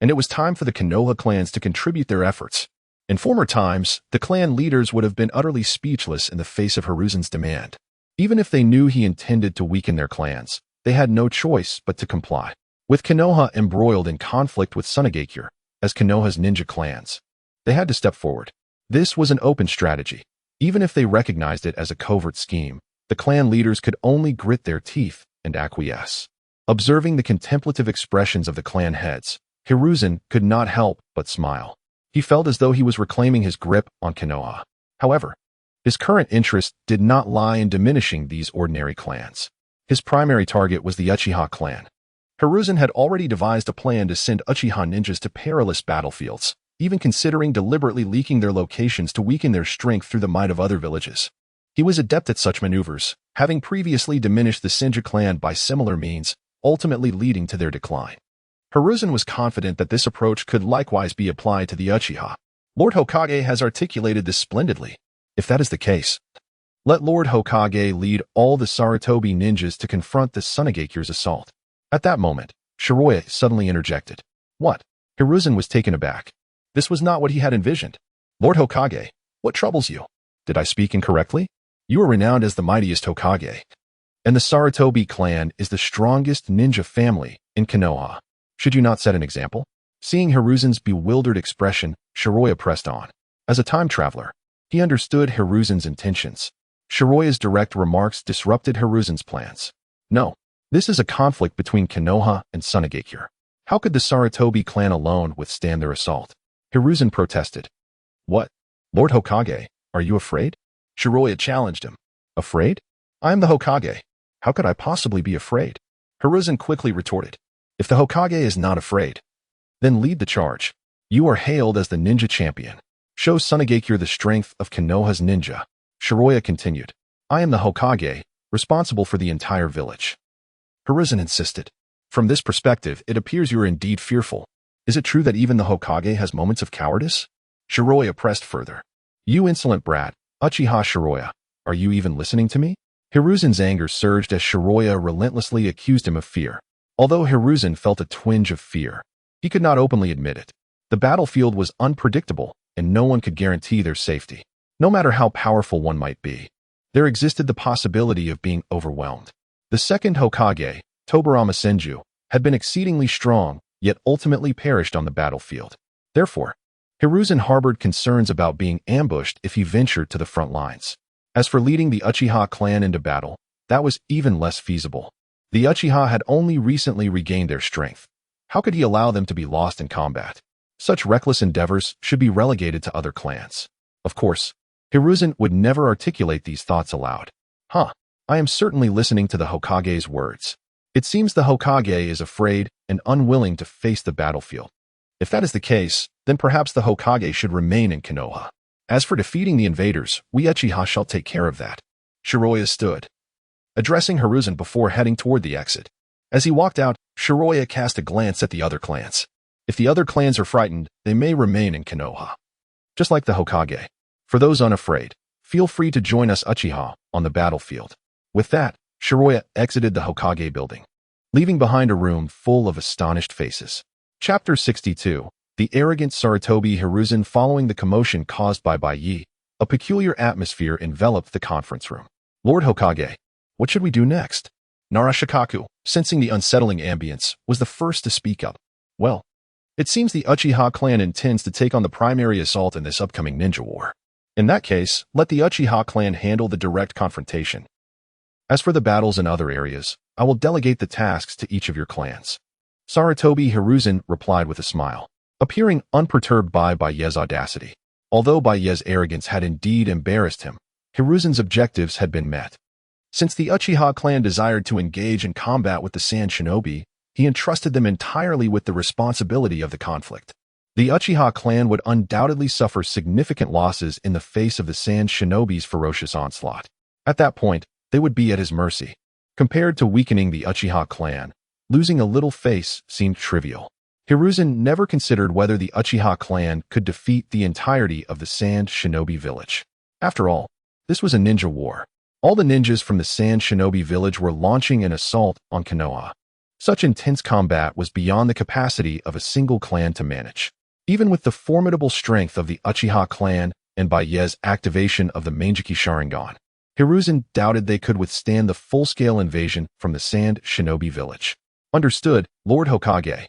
and it was time for the Konoha clans to contribute their efforts. In former times, the clan leaders would have been utterly speechless in the face of Hiruzen's demand. Even if they knew he intended to weaken their clans, they had no choice but to comply. With Konoha embroiled in conflict with Sunagakure, as Konoha's ninja clans, they had to step forward. This was an open strategy. Even if they recognized it as a covert scheme, the clan leaders could only grit their teeth and acquiesce. Observing the contemplative expressions of the clan heads, Hiruzen could not help but smile. He felt as though he was reclaiming his grip on Konoha. However, his current interest did not lie in diminishing these ordinary clans. His primary target was the Uchiha clan. Hiruzen had already devised a plan to send Uchiha ninjas to perilous battlefields, even considering deliberately leaking their locations to weaken their strength through the might of other villages. He was adept at such maneuvers, having previously diminished the Shinji clan by similar means, ultimately leading to their decline. Hiruzen was confident that this approach could likewise be applied to the Uchiha. Lord Hokage has articulated this splendidly. If that is the case, let Lord Hokage lead all the Sarutobi ninjas to confront the Tsunagekyu's assault. At that moment, Shiroya suddenly interjected. What? Hiruzen was taken aback. This was not what he had envisioned. Lord Hokage, what troubles you? Did I speak incorrectly? You are renowned as the mightiest Hokage, and the Sarutobi clan is the strongest ninja family in Konoha. Should you not set an example? Seeing Hiruzen's bewildered expression, Shiroya pressed on. As a time traveler, he understood Hiruzen's intentions. Shiroya's direct remarks disrupted Hiruzen's plans. No, this is a conflict between Konoha and Tsunagakure. How could the Sarutobi clan alone withstand their assault? Hiruzen protested. What? Lord Hokage, are you afraid? Shiroya challenged him. Afraid? I am the Hokage. How could I possibly be afraid? Hiruzen quickly retorted. If the Hokage is not afraid, then lead the charge. You are hailed as the ninja champion. Show Tsunagakure the strength of Konoha's ninja. Shiroya continued. I am the Hokage, responsible for the entire village. Hiruzen insisted. From this perspective, it appears you are indeed fearful. Is it true that even the Hokage has moments of cowardice? Shiroya pressed further. You insolent brat, Uchiha Shiroya, are you even listening to me? Hiruzen's anger surged as Shiroya relentlessly accused him of fear. Although Hiruzen felt a twinge of fear, he could not openly admit it. The battlefield was unpredictable, and no one could guarantee their safety. No matter how powerful one might be, there existed the possibility of being overwhelmed. The second Hokage, Tobirama Senju, had been exceedingly strong, yet ultimately perished on the battlefield. Therefore, Hiruzen harbored concerns about being ambushed if he ventured to the front lines. As for leading the Uchiha clan into battle, that was even less feasible. The Uchiha had only recently regained their strength. How could he allow them to be lost in combat? Such reckless endeavors should be relegated to other clans. Of course, Hiruzen would never articulate these thoughts aloud. I am certainly listening to the Hokage's words. It seems the Hokage is afraid and unwilling to face the battlefield. If that is the case, then perhaps the Hokage should remain in Konoha. As for defeating the invaders, we Uchiha shall take care of that. Shiroya stood, addressing Hiruzen before heading toward the exit. As he walked out, Shiroya cast a glance at the other clans. If the other clans are frightened, they may remain in Konoha. Just like the Hokage. For those unafraid, feel free to join us Uchiha on the battlefield. With that, Shiroya exited the Hokage building, leaving behind a room full of astonished faces. Chapter 62. The arrogant Sarutobi Hiruzen. Following the commotion caused by Baiye, a peculiar atmosphere enveloped the conference room. Lord Hokage, what should we do next? Narashikaku, sensing the unsettling ambience, was the first to speak up. Well, it seems the Uchiha clan intends to take on the primary assault in this upcoming ninja war. In that case, let the Uchiha clan handle the direct confrontation. As for the battles in other areas, I will delegate the tasks to each of your clans. Sarutobi Hiruzen replied with a smile, appearing unperturbed by Baiye's audacity. Although Baiye's arrogance had indeed embarrassed him, Hiruzen's objectives had been met. Since the Uchiha clan desired to engage in combat with the Sand Shinobi, he entrusted them entirely with the responsibility of the conflict. The Uchiha clan would undoubtedly suffer significant losses in the face of the Sand Shinobi's ferocious onslaught. At that point, they would be at his mercy. Compared to weakening the Uchiha clan, losing a little face seemed trivial. Hiruzen never considered whether the Uchiha clan could defeat the entirety of the Sand Shinobi village. After all, this was a ninja war. All the ninjas from the Sand Shinobi village were launching an assault on Konoha. Such intense combat was beyond the capacity of a single clan to manage. Even with the formidable strength of the Uchiha clan and Baiye's activation of the Manjiki Sharingan, Hiruzen doubted they could withstand the full-scale invasion from the Sand Shinobi village. Understood, Lord Hokage.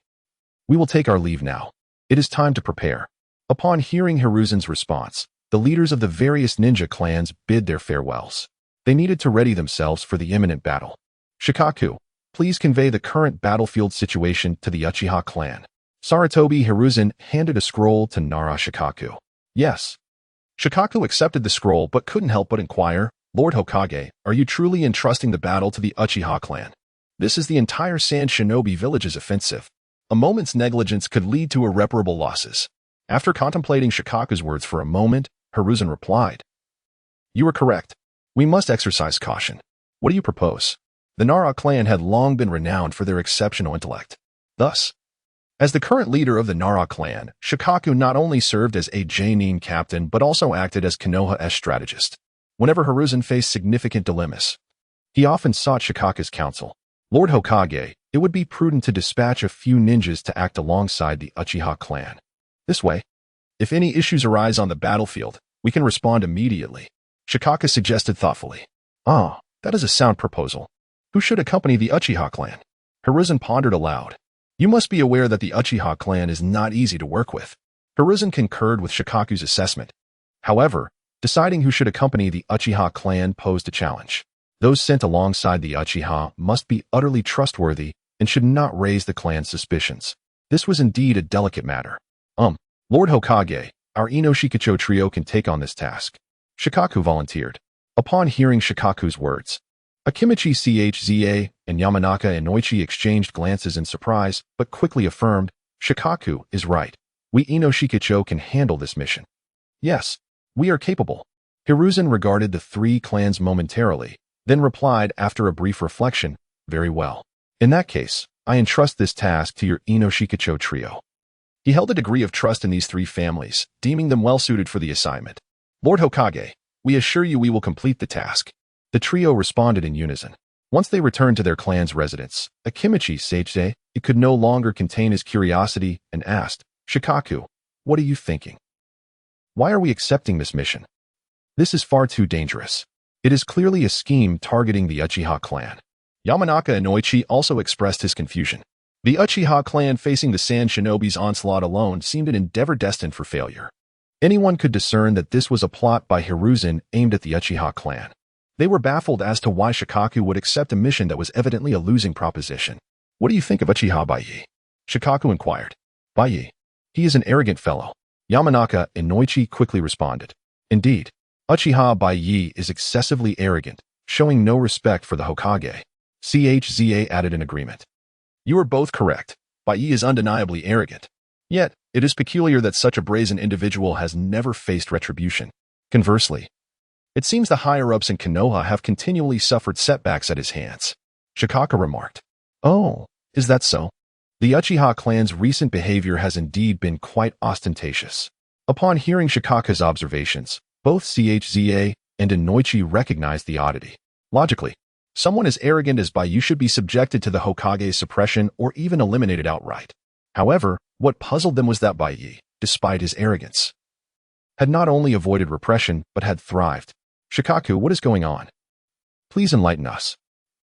We will take our leave now. It is time to prepare. Upon hearing Hiruzen's response, the leaders of the various ninja clans bid their farewells. They needed to ready themselves for the imminent battle. Shikaku, please convey the current battlefield situation to the Uchiha clan. Sarutobi Hiruzen handed a scroll to Narashikaku. Yes. Shikaku accepted the scroll but couldn't help but inquire, Lord Hokage, are you truly entrusting the battle to the Uchiha clan? This is the entire Sand Shinobi village's offensive. A moment's negligence could lead to irreparable losses. After contemplating Shikaku's words for a moment, Hiruzen replied. You are correct. We must exercise caution. What do you propose? The Nara clan had long been renowned for their exceptional intellect. Thus, As the current leader of the Nara clan, Shikaku not only served as a Jonin captain but also acted as Konoha's strategist. Whenever Hiruzen faced significant dilemmas, he often sought Shikaku's counsel. Lord Hokage, it would be prudent to dispatch a few ninjas to act alongside the Uchiha clan. This way, if any issues arise on the battlefield, we can respond immediately, Shikaku suggested thoughtfully. Ah, that is a sound proposal. Who should accompany the Uchiha clan? Hiruzen pondered aloud. You must be aware that the Uchiha clan is not easy to work with. Hiruzen concurred with Shikaku's assessment. However, deciding who should accompany the Uchiha clan posed a challenge. Those sent alongside the Uchiha must be utterly trustworthy and should not raise the clan's suspicions. This was indeed a delicate matter. Lord Hokage, our Inoshikacho trio can take on this task. Shikaku volunteered. Upon hearing Shikaku's words, Akimichi Chza and Yamanaka and Noichi exchanged glances in surprise, but quickly affirmed, Shikaku is right. We Inoshikacho can handle this mission. Yes, we are capable. Hiruzen regarded the three clans momentarily, then replied after a brief reflection, very well. In that case, I entrust this task to your Inoshikacho trio. He held a degree of trust in these three families, deeming them well-suited for the assignment. Lord Hokage, we assure you we will complete the task. The trio responded in unison. Once they returned to their clan's residence, Akimichi Chza could no longer contain his curiosity and asked, Shikaku, what are you thinking? Why are we accepting this mission? This is far too dangerous. It is clearly a scheme targeting the Uchiha clan. Yamanaka and Noichi also expressed his confusion. The Uchiha clan facing the Sand Shinobi's onslaught alone seemed an endeavor destined for failure. Anyone could discern that this was a plot by Hiruzen aimed at the Uchiha clan. They were baffled as to why Shikaku would accept a mission that was evidently a losing proposition. What do you think of Uchiha Baiye? Shikaku inquired. Baiye. He is an arrogant fellow. Yamanaka and Noichi quickly responded. Indeed, Uchiha Baiye is excessively arrogant, showing no respect for the Hokage. Chza added in agreement. You are both correct. Baiye is undeniably arrogant. Yet, it is peculiar that such a brazen individual has never faced retribution. Conversely, it seems the higher-ups in Konoha have continually suffered setbacks at his hands. Shikaku remarked. Oh, is that so? The Uchiha clan's recent behavior has indeed been quite ostentatious. Upon hearing Shikaku's observations, both Chza and Inoichi recognized the oddity. Logically, someone as arrogant as Baiye should be subjected to the Hokage's suppression or even eliminated outright. However, what puzzled them was that Baiye, despite his arrogance, had not only avoided repression but had thrived. Shikaku, what is going on? Please enlighten us.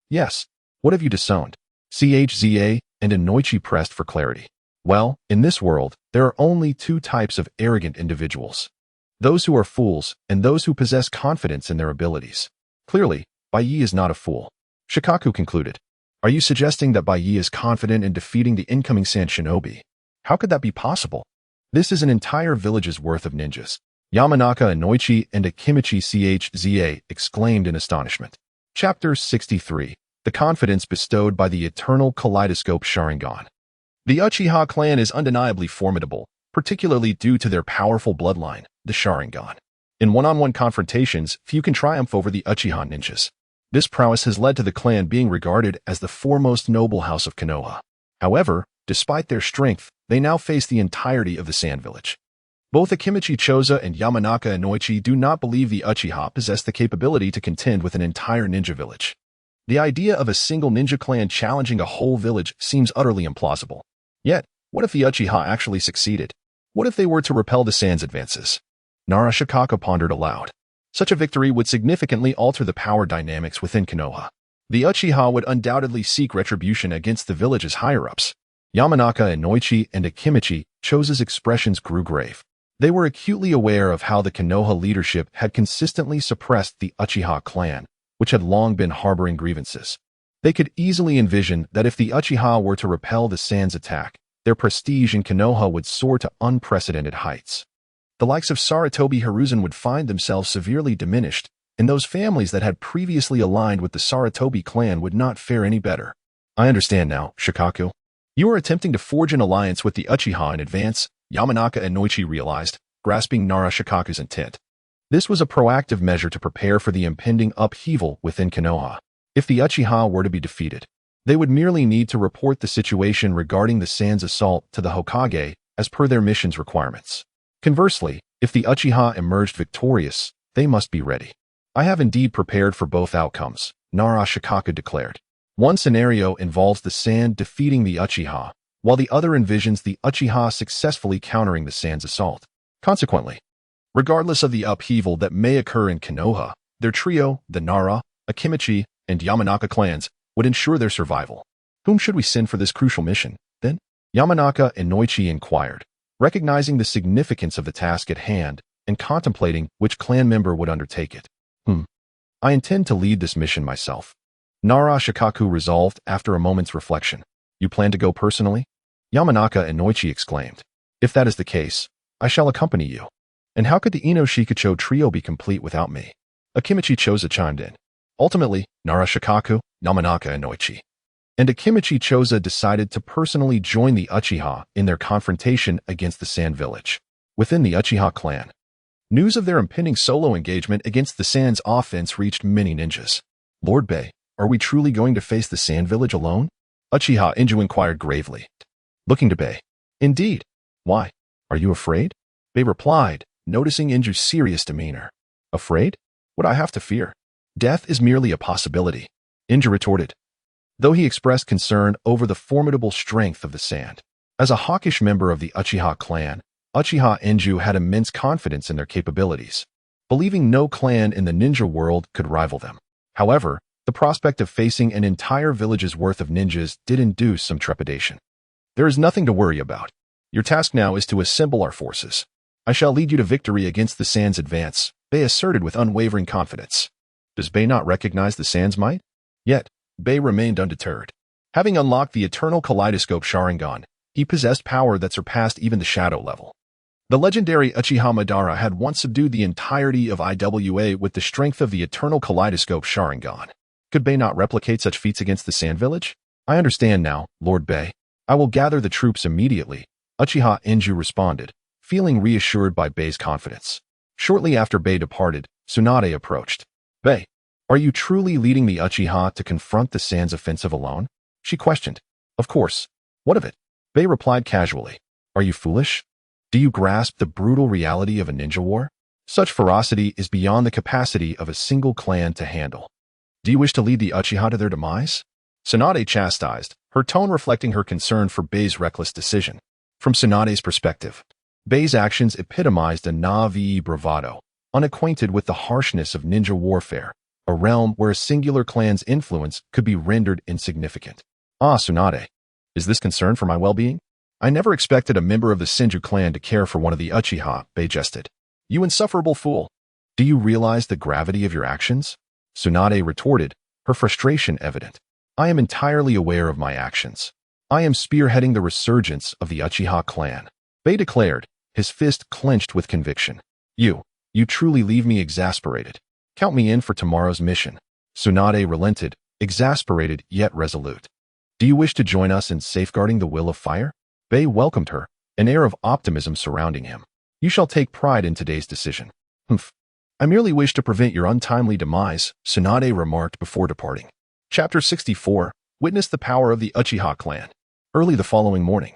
Yes, what have you disowned? Chza and Inoichi pressed for clarity. Well, in this world, there are only two types of arrogant individuals. Those who are fools and those who possess confidence in their abilities. Clearly, Baiye is not a fool. Shikaku concluded. Are you suggesting that Baiye is confident in defeating the incoming Sand Shinobi? How could that be possible? This is an entire village's worth of ninjas. Yamanaka and Noichi and Akimichi Chza exclaimed in astonishment. Chapter 63. The Confidence Bestowed by the Eternal Kaleidoscope Sharingan. The Uchiha clan is undeniably formidable, particularly due to their powerful bloodline, the Sharingan. In one-on-one confrontations, few can triumph over the Uchiha ninjas. This prowess has led to the clan being regarded as the foremost noble house of Konoha. However, despite their strength, they now face the entirety of the Sand Village. Both Akimichi Chza and Yamanaka and Noichi do not believe the Uchiha possess the capability to contend with an entire ninja village. The idea of a single ninja clan challenging a whole village seems utterly implausible. Yet, what if the Uchiha actually succeeded? What if they were to repel the Sand's advances? Nara Shikaku pondered aloud. Such a victory would significantly alter the power dynamics within Konoha. The Uchiha would undoubtedly seek retribution against the village's higher-ups. Yamanaka and Noichi and Akimichi Chza's expressions grew grave. They were acutely aware of how the Konoha leadership had consistently suppressed the Uchiha clan, which had long been harboring grievances. They could easily envision that if the Uchiha were to repel the Sand's attack, their prestige in Konoha would soar to unprecedented heights. The likes of Sarutobi Hiruzen would find themselves severely diminished, and those families that had previously aligned with the Sarutobi clan would not fare any better. I understand now, Shikaku. You are attempting to forge an alliance with the Uchiha in advance, Yamanaka and Noichi realized, grasping Nara Shikaku's intent. This was a proactive measure to prepare for the impending upheaval within Konoha. If the Uchiha were to be defeated, They would merely need to report the situation regarding the Sand's assault to the Hokage as per their mission's requirements. Conversely, if the Uchiha emerged victorious, they must be ready. I have indeed prepared for both outcomes, Nara Shikaku declared. One scenario involves the Sand defeating the Uchiha, while the other envisions the Uchiha successfully countering the Sand's assault. Consequently, regardless of the upheaval that may occur in Konoha, their trio, the Nara, Akimichi, and Yamanaka clans, would ensure their survival. Whom should we send for this crucial mission, then? Yamanaka and Noichi inquired, recognizing the significance of the task at hand and contemplating which clan member would undertake it. I intend to lead this mission myself. Nara Shikaku resolved after a moment's reflection. You plan to go personally? Yamanaka and Noichi exclaimed. If that is the case, I shall accompany you. And how could the Ino Shikacho trio be complete without me? Akimichi Choza chimed in. Ultimately, Nara Shikaku, Yamanaka, and Noichi. And Akimichi Choza decided to personally join the Uchiha in their confrontation against the Sand Village. Within the Uchiha clan, news of their impending solo engagement against the Sand's offense reached many ninjas. Lord Bey, are we truly going to face the Sand Village alone? Uchiha Inju inquired gravely, looking to Bey. Indeed. Why? Are you afraid? Bey replied, noticing Inju's serious demeanor. Afraid? What I have to fear? Death is merely a possibility, Inju retorted, though he expressed concern over the formidable strength of the Sand. As a hawkish member of the Uchiha clan, Uchiha Inju had immense confidence in their capabilities, believing no clan in the ninja world could rival them. However, the prospect of facing an entire village's worth of ninjas did induce some trepidation. There is nothing to worry about. Your task now is to assemble our forces. I shall lead you to victory against the Sand's advance, Bey asserted with unwavering confidence. Does Bey not recognize the Sand's might? Yet, Bey remained undeterred. Having unlocked the eternal kaleidoscope Sharingan, he possessed power that surpassed even the shadow level. The legendary Uchiha Madara had once subdued the entirety of IWA with the strength of the eternal kaleidoscope Sharingan. Could Bey not replicate such feats against the Sand Village? I understand now, Lord Bey. I will gather the troops immediately, Uchiha Inju responded, feeling reassured by Bey's confidence. Shortly after Bey departed, Tsunade approached. Bey, are you truly leading the Uchiha to confront the Sand's offensive alone? She questioned. Of course. What of it? Bey replied casually. Are you foolish? Do you grasp the brutal reality of a ninja war? Such ferocity is beyond the capacity of a single clan to handle. Do you wish to lead the Uchiha to their demise? Tsunade chastised, her tone reflecting her concern for Bey's reckless decision. From Tsunade's perspective, Bey's actions epitomized a Na'vi bravado, unacquainted with the harshness of ninja warfare, a realm where a singular clan's influence could be rendered insignificant. Ah, Tsunade, is this concern for my well-being? I never expected a member of the Senju clan to care for one of the Uchiha, Bey jested. You insufferable fool. Do you realize the gravity of your actions? Tsunade retorted, her frustration evident. I am entirely aware of my actions. I am spearheading the resurgence of the Uchiha clan, Bey declared, his fist clenched with conviction. You truly leave me exasperated. Count me in for tomorrow's mission. Tsunade relented, exasperated yet resolute. Do you wish to join us in safeguarding the will of fire? Bey welcomed her, an air of optimism surrounding him. You shall take pride in today's decision. Humph. I merely wish to prevent your untimely demise, Tsunade remarked before departing. Chapter 64. Witness the power of the Uchiha clan. Early the following morning,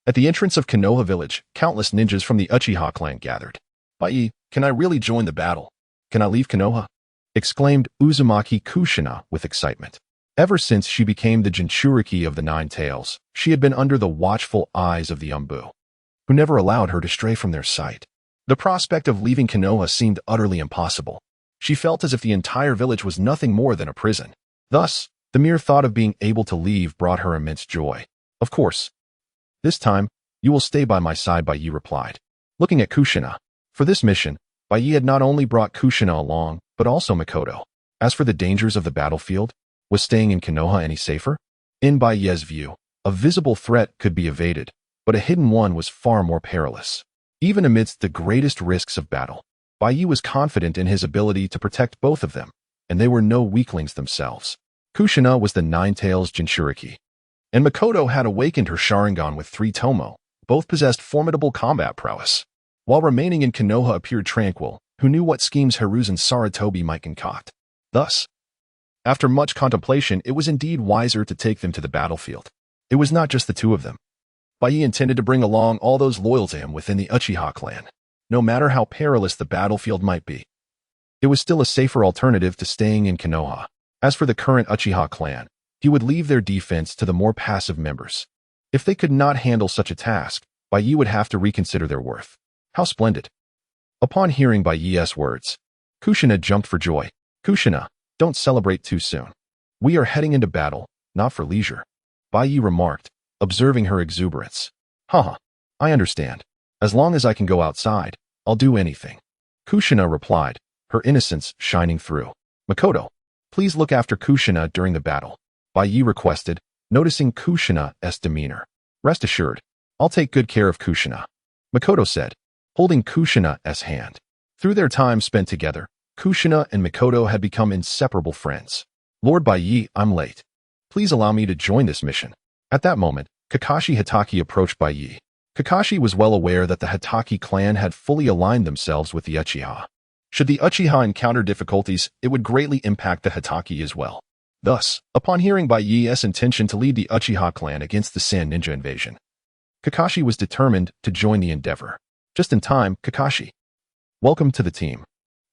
at the entrance of Konoha village, countless ninjas from the Uchiha clan gathered. Baiye, can I really join the battle? Can I leave Konoha? Exclaimed Uzumaki Kushina with excitement. Ever since she became the Jinchuriki of the Nine Tails, she had been under the watchful eyes of the Umbu, who never allowed her to stray from their sight. The prospect of leaving Konoha seemed utterly impossible. She felt as if the entire village was nothing more than a prison. Thus, the mere thought of being able to leave brought her immense joy. Of course. This time, you will stay by my side, Baiye replied. Looking at Kushina. For this mission, Baiye had not only brought Kushina along, but also Mikoto. As for the dangers of the battlefield, was staying in Konoha any safer? In Baiye's view, a visible threat could be evaded, but a hidden one was far more perilous. Even amidst the greatest risks of battle, Baiye was confident in his ability to protect both of them, and they were no weaklings themselves. Kushina was the Nine-Tails Jinchuriki, and Mikoto had awakened her Sharingan with 3 Tomo. Both possessed formidable combat prowess. While remaining in Konoha appeared tranquil, who knew what schemes Hiruzen Sarutobi might concoct. Thus, After much contemplation, it was indeed wiser to take them to the battlefield. It was not just the two of them. Baiye intended to bring along all those loyal to him within the Uchiha clan, no matter how perilous the battlefield might be. It was still a safer alternative to staying in Konoha. As for the current Uchiha clan, he would leave their defense to the more passive members. If they could not handle such a task, Baiye would have to reconsider their worth. How splendid! Upon hearing Baiye's words, Kushina jumped for joy. Kushina, don't celebrate too soon. We are heading into battle, not for leisure. Baiye remarked, observing her exuberance. Haha, I understand. As long as I can go outside, I'll do anything. Kushina replied, her innocence shining through. Makoto, please look after Kushina during the battle. Baiye requested, noticing Kushina's demeanor. Rest assured, I'll take good care of Kushina. Makoto said, holding Kushina's hand. Through their time spent together, Kushina and Makoto had become inseparable friends. Lord Baiye, I'm late. Please allow me to join this mission. At that moment, Kakashi Hitaki approached Baiye. Kakashi was well aware that the Hitaki clan had fully aligned themselves with the Uchiha. Should the Uchiha encounter difficulties, it would greatly impact the Hitaki as well. Thus, upon hearing Baiye's intention to lead the Uchiha clan against the Sand Ninja invasion, Kakashi was determined to join the endeavor. Just in time, Kakashi. Welcome to the team.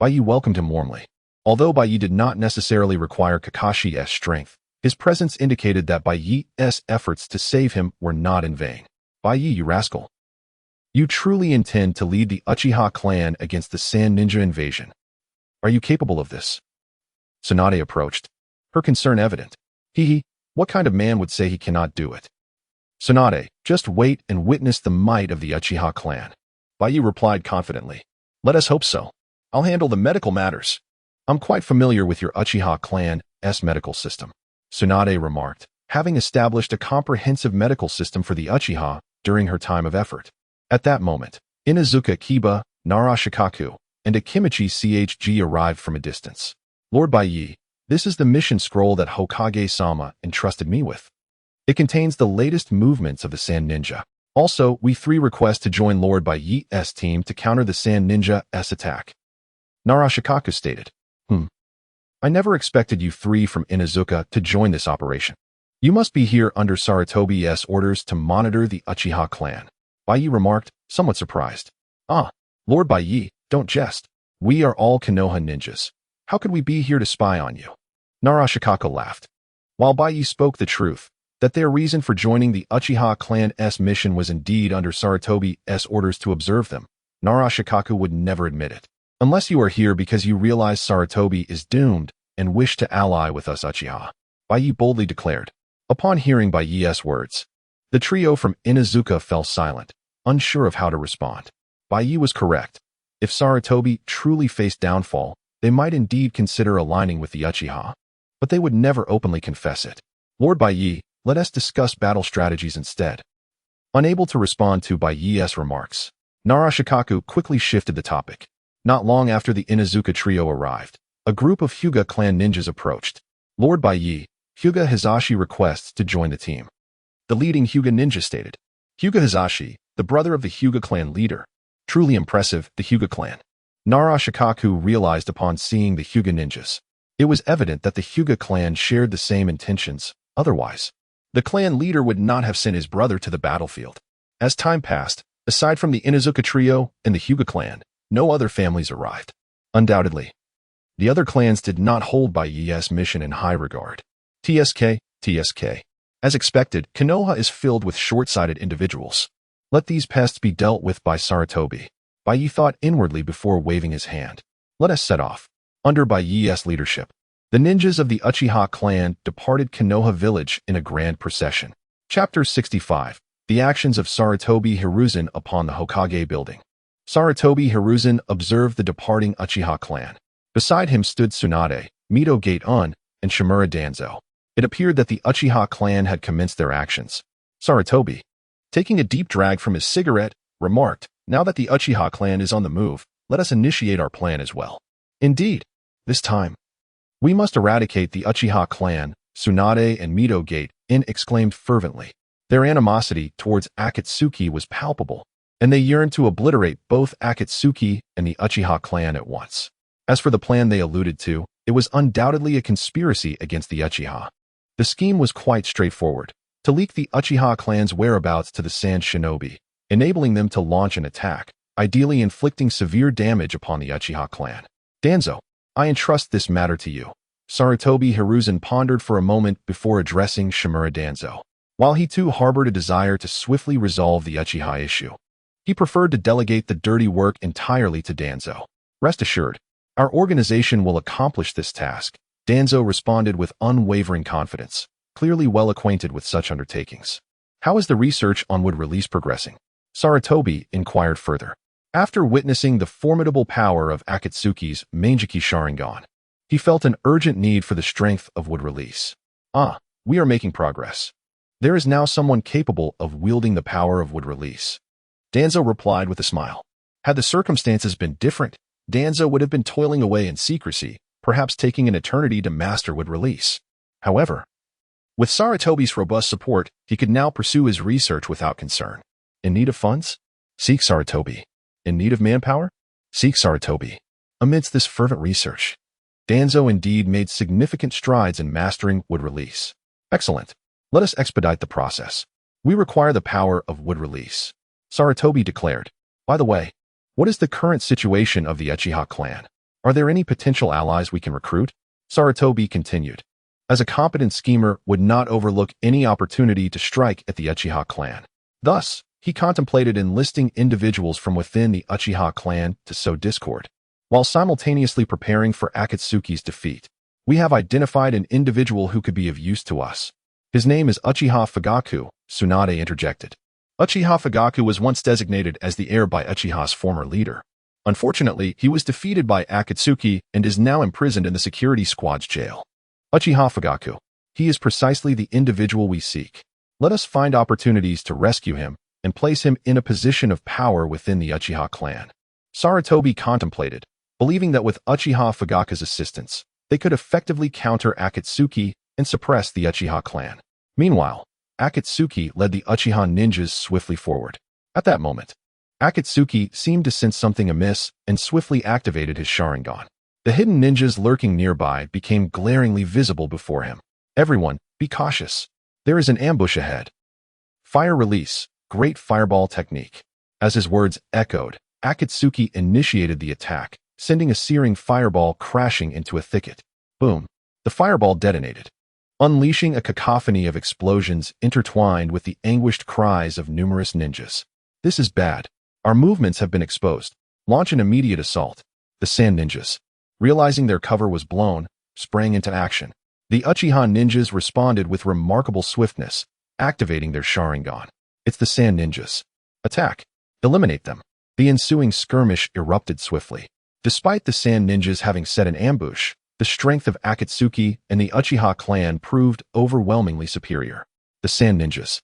Baiye welcomed him warmly. Although Baiye did not necessarily require Kakashi's strength, his presence indicated that Baiye's efforts to save him were not in vain. Baiye, you rascal. You truly intend to lead the Uchiha clan against the Sand Ninja invasion. Are you capable of this? Tsunade approached, her concern evident. What kind of man would say he cannot do it? Tsunade, just wait and witness the might of the Uchiha clan. Baiye replied confidently. Let us hope so. I'll handle the medical matters. I'm quite familiar with your Uchiha clan's medical system. Tsunade remarked, having established a comprehensive medical system for the Uchiha during her time of effort. At that moment, Inuzuka Kiba, Nara Shikaku, and Akimichi Chg arrived from a distance. Lord Baiye, this is the mission scroll that Hokage-sama entrusted me with. It contains the latest movements of the Sand Ninja. Also, we three request to join Lord Baiye's team to counter the Sand Ninja's attack. Nara Shikaku stated. I never expected you three from Inuzuka to join this operation. You must be here under Sarutobi's orders to monitor the Uchiha clan. Baiye remarked, somewhat surprised. Lord Baiye, don't jest. We are all Konoha ninjas. How could we be here to spy on you? Nara Shikaku laughed. While Baiye spoke the truth, that their reason for joining the Uchiha clan's mission was indeed under Sarutobi's orders to observe them, Nara Shikaku would never admit it. Unless you are here because you realize Sarutobi is doomed and wish to ally with us Uchiha, Baiye boldly declared. Upon hearing Baiye's words, the trio from Inuzuka fell silent, unsure of how to respond. Baiye was correct. If Sarutobi truly faced downfall, they might indeed consider aligning with the Uchiha, but they would never openly confess it. Lord Baiye, let us discuss battle strategies instead. Unable to respond to Baiye's remarks, Nara Shikaku quickly shifted the topic. Not long after the Inuzuka trio arrived, a group of Hyuga clan ninjas approached. Lord Baiye, Hyuga Hizashi requests to join the team. The leading Hyuga ninja stated. Hyuga Hizashi, the brother of the Hyuga clan leader. Truly impressive, the Hyuga clan. Nara Shikaku realized upon seeing the Hyuga ninjas. It was evident that the Hyuga clan shared the same intentions, otherwise, the clan leader would not have sent his brother to the battlefield. As time passed, aside from the Inuzuka trio and the Hyuga clan, no other families arrived. Undoubtedly, the other clans did not hold Baiye's mission in high regard. TSK. As expected, Konoha is filled with short-sighted individuals. Let these pests be dealt with by Sarutobi. Baiye thought inwardly before waving his hand. Let us set off. Under Baiye's leadership, the ninjas of the Uchiha clan departed Konoha village in a grand procession. Chapter 65. The actions of Sarutobi Hiruzen upon the Hokage building. Sarutobi Hiruzen observed the departing Uchiha clan. Beside him stood Tsunade, Mito Gate-un, and Shimura Danzo. It appeared that the Uchiha clan had commenced their actions. Sarutobi, taking a deep drag from his cigarette, remarked, now that the Uchiha clan is on the move, let us initiate our plan as well. Indeed, this time, we must eradicate the Uchiha clan, Tsunade and Mito Gate-un exclaimed fervently. Their animosity towards Akatsuki was palpable, and they yearned to obliterate both Akatsuki and the Uchiha clan at once. As for the plan they alluded to, It was undoubtedly a conspiracy against the Uchiha. The scheme was quite straightforward: to leak the Uchiha clan's whereabouts to the Sand Shinobi, enabling them to launch an attack, ideally inflicting severe damage upon the Uchiha clan. Danzo, I entrust this matter to you. Sarutobi Hiruzen pondered for a moment before addressing Shimura Danzo. While he too harbored a desire to swiftly resolve the Uchiha issue, he preferred to delegate the dirty work entirely to Danzo. Rest assured, our organization will accomplish this task, Danzo responded with unwavering confidence, clearly well acquainted with such undertakings. How is the research on wood release progressing? Sarutobi inquired further. After witnessing the formidable power of Akatsuki's Manjiki Sharingan, he felt an urgent need for the strength of wood release. We are making progress. There is now someone capable of wielding the power of wood release. Danzo replied with a smile. Had the circumstances been different, Danzo would have been toiling away in secrecy, perhaps taking an eternity to master wood release. However, with Sarutobi's robust support, he could now pursue his research without concern. In need of funds? Seek Sarutobi. In need of manpower? Seek Sarutobi. Amidst this fervent research, Danzo indeed made significant strides in mastering wood release. Excellent. Let us expedite the process. We require the power of wood release, Sarutobi declared. By the way, what is the current situation of the Uchiha clan? Are there any potential allies we can recruit? Sarutobi continued. As a competent schemer would not overlook any opportunity to strike at the Uchiha clan. Thus, he contemplated enlisting individuals from within the Uchiha clan to sow discord, while simultaneously preparing for Akatsuki's defeat. We have identified an individual who could be of use to us. His name is Uchiha Fugaku, Tsunade interjected. Uchiha Fugaku was once designated as the heir by Uchiha's former leader. Unfortunately, he was defeated by Akatsuki and is now imprisoned in the security squad's jail. Uchiha Fugaku. He is precisely the individual we seek. Let us find opportunities to rescue him and place him in a position of power within the Uchiha clan. Sarutobi contemplated, believing that with Uchiha Fugaku's assistance, they could effectively counter Akatsuki and suppress the Uchiha clan. Meanwhile, Akatsuki led the Uchiha ninjas swiftly forward. At that moment, Akatsuki seemed to sense something amiss and swiftly activated his Sharingan. The hidden ninjas lurking nearby became glaringly visible before him. Everyone, be cautious. There is an ambush ahead. Fire release, great fireball technique. As his words echoed, Akatsuki initiated the attack, sending a searing fireball crashing into a thicket. Boom. The fireball detonated, unleashing a cacophony of explosions intertwined with the anguished cries of numerous ninjas. This is bad. Our movements have been exposed. Launch an immediate assault. The Sand Ninjas, realizing their cover was blown, sprang into action. The Uchiha ninjas responded with remarkable swiftness, activating their Sharingan. It's the Sand Ninjas. Attack. Eliminate them. The ensuing skirmish erupted swiftly. Despite the Sand Ninjas having set an ambush, the strength of Akatsuki and the Uchiha clan proved overwhelmingly superior. The Sand Ninjas,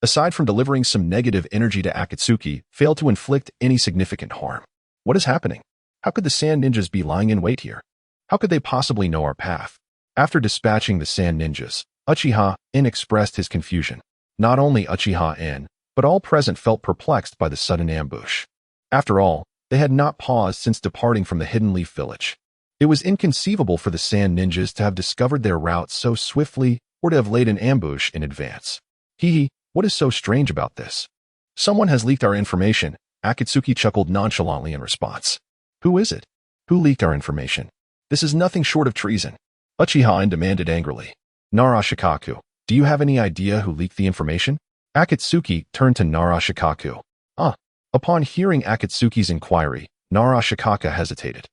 aside from delivering some negative energy to Akatsuki, failed to inflict any significant harm. What is happening? How could the Sand Ninjas be lying in wait here? How could they possibly know our path? After dispatching the Sand Ninjas, Uchiha In expressed his confusion. Not only Uchiha In, but all present felt perplexed by the sudden ambush. After all, they had not paused since departing from the Hidden Leaf Village. It was inconceivable for the Sand Ninjas to have discovered their route so swiftly or to have laid an ambush in advance. What is so strange about this? Someone has leaked our information, Akatsuki chuckled nonchalantly in response. Who is it? Who leaked our information? This is nothing short of treason. Uchiha In demanded angrily. Nara Shikaku, do you have any idea who leaked the information? Akatsuki turned to Nara Shikaku. Upon hearing Akatsuki's inquiry, Nara Shikaka hesitated.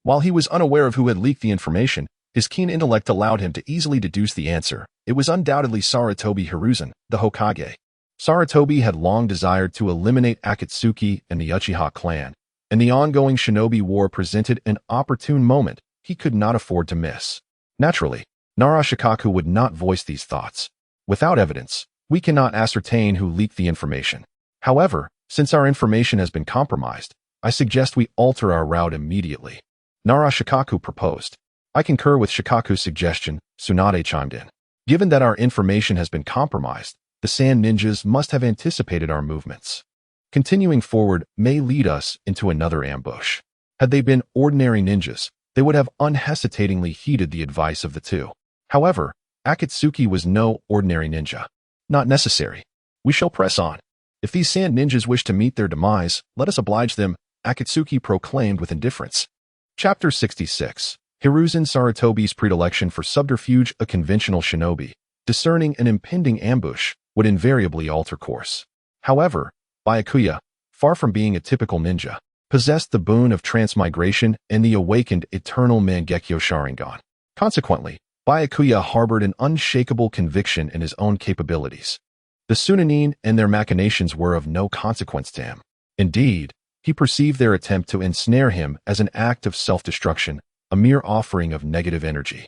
While he was unaware of who had leaked the information, his keen intellect allowed him to easily deduce the answer. It was undoubtedly Sarutobi Hiruzen, the Hokage. Sarutobi had long desired to eliminate Akatsuki and the Uchiha clan, and the ongoing shinobi war presented an opportune moment he could not afford to miss. Naturally, Nara Shikaku would not voice these thoughts. Without evidence, we cannot ascertain who leaked the information. However, since our information has been compromised, I suggest we alter our route immediately. Nara Shikaku proposed. I concur with Shikaku's suggestion, Tsunade chimed in. Given that our information has been compromised, the Sand Ninjas must have anticipated our movements. Continuing forward may lead us into another ambush. Had they been ordinary ninjas, they would have unhesitatingly heeded the advice of the two. However, Akatsuki was no ordinary ninja. Not necessary. We shall press on. If these sand ninjas wish to meet their demise, let us oblige them, Akatsuki proclaimed with indifference. Chapter 66. Hiruzen Sarutobi's predilection for subterfuge. A conventional shinobi, discerning an impending ambush, would invariably alter course. However, Byakuya, far from being a typical ninja, possessed the boon of transmigration and the awakened eternal Mangekyo Sharingan. Consequently, Byakuya harbored an unshakable conviction in his own capabilities. The Sunanin and their machinations were of no consequence to him. Indeed, he perceived their attempt to ensnare him as an act of self-destruction, a mere offering of negative energy.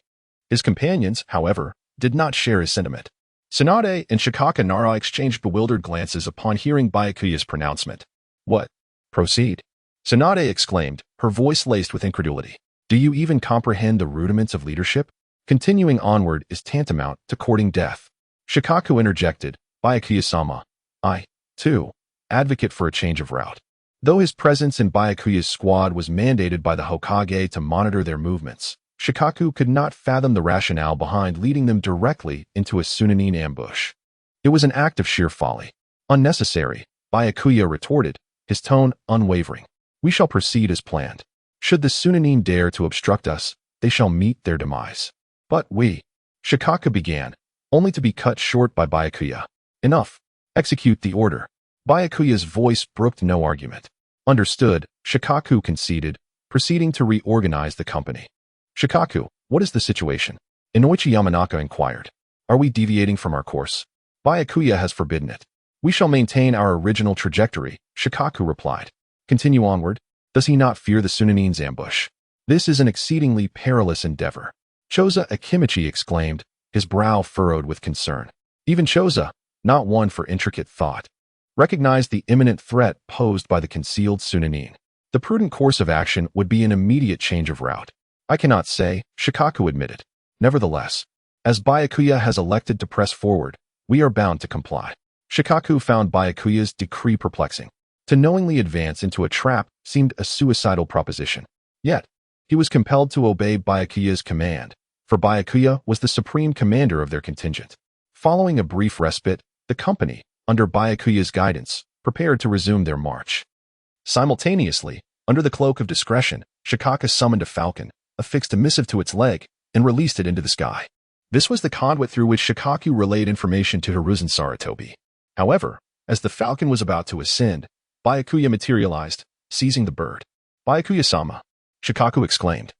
His companions, however, did not share his sentiment. Tsunade and Shikaka Nara exchanged bewildered glances upon hearing Byakuya's pronouncement. What? Proceed. Tsunade exclaimed, her voice laced with incredulity. Do you even comprehend the rudiments of leadership? Continuing onward is tantamount to courting death. Shikaku interjected, Byakuya-sama, I, too, advocate for a change of route. Though his presence in Byakuya's squad was mandated by the Hokage to monitor their movements, Shikaku could not fathom the rationale behind leading them directly into a Sunanin ambush. It was an act of sheer folly. Unnecessary, Byakuya retorted, his tone unwavering. We shall proceed as planned. Should the Sunanin dare to obstruct us, they shall meet their demise. But we, Shikaku began, only to be cut short by Byakuya. Enough. Execute the order. Byakuya's voice brooked no argument. Understood, Shikaku conceded, proceeding to reorganize the company. Shikaku, what is the situation? Inoichi Yamanaka inquired. Are we deviating from our course? Byakuya has forbidden it. We shall maintain our original trajectory, Shikaku replied. Continue onward. Does he not fear the Sunanin's ambush? This is an exceedingly perilous endeavor. Choza Akimichi exclaimed, his brow furrowed with concern. Even Choza, not one for intricate thought, recognized the imminent threat posed by the concealed Sunanin. The prudent course of action would be an immediate change of route. I cannot say, Shikaku admitted. Nevertheless, as Byakuya has elected to press forward, we are bound to comply. Shikaku found Byakuya's decree perplexing. To knowingly advance into a trap seemed a suicidal proposition. Yet, he was compelled to obey Byakuya's command, for Byakuya was the supreme commander of their contingent. Following a brief respite, the company, under Byakuya's guidance, prepared to resume their march. Simultaneously, under the cloak of discretion, Shikaka summoned a falcon, affixed a missive to its leg, and released it into the sky. This was the conduit through which Shikaku relayed information to Hiruzen Sarutobi. However, as the falcon was about to ascend, Byakuya materialized, seizing the bird. Byakuya-sama, Shikaku exclaimed,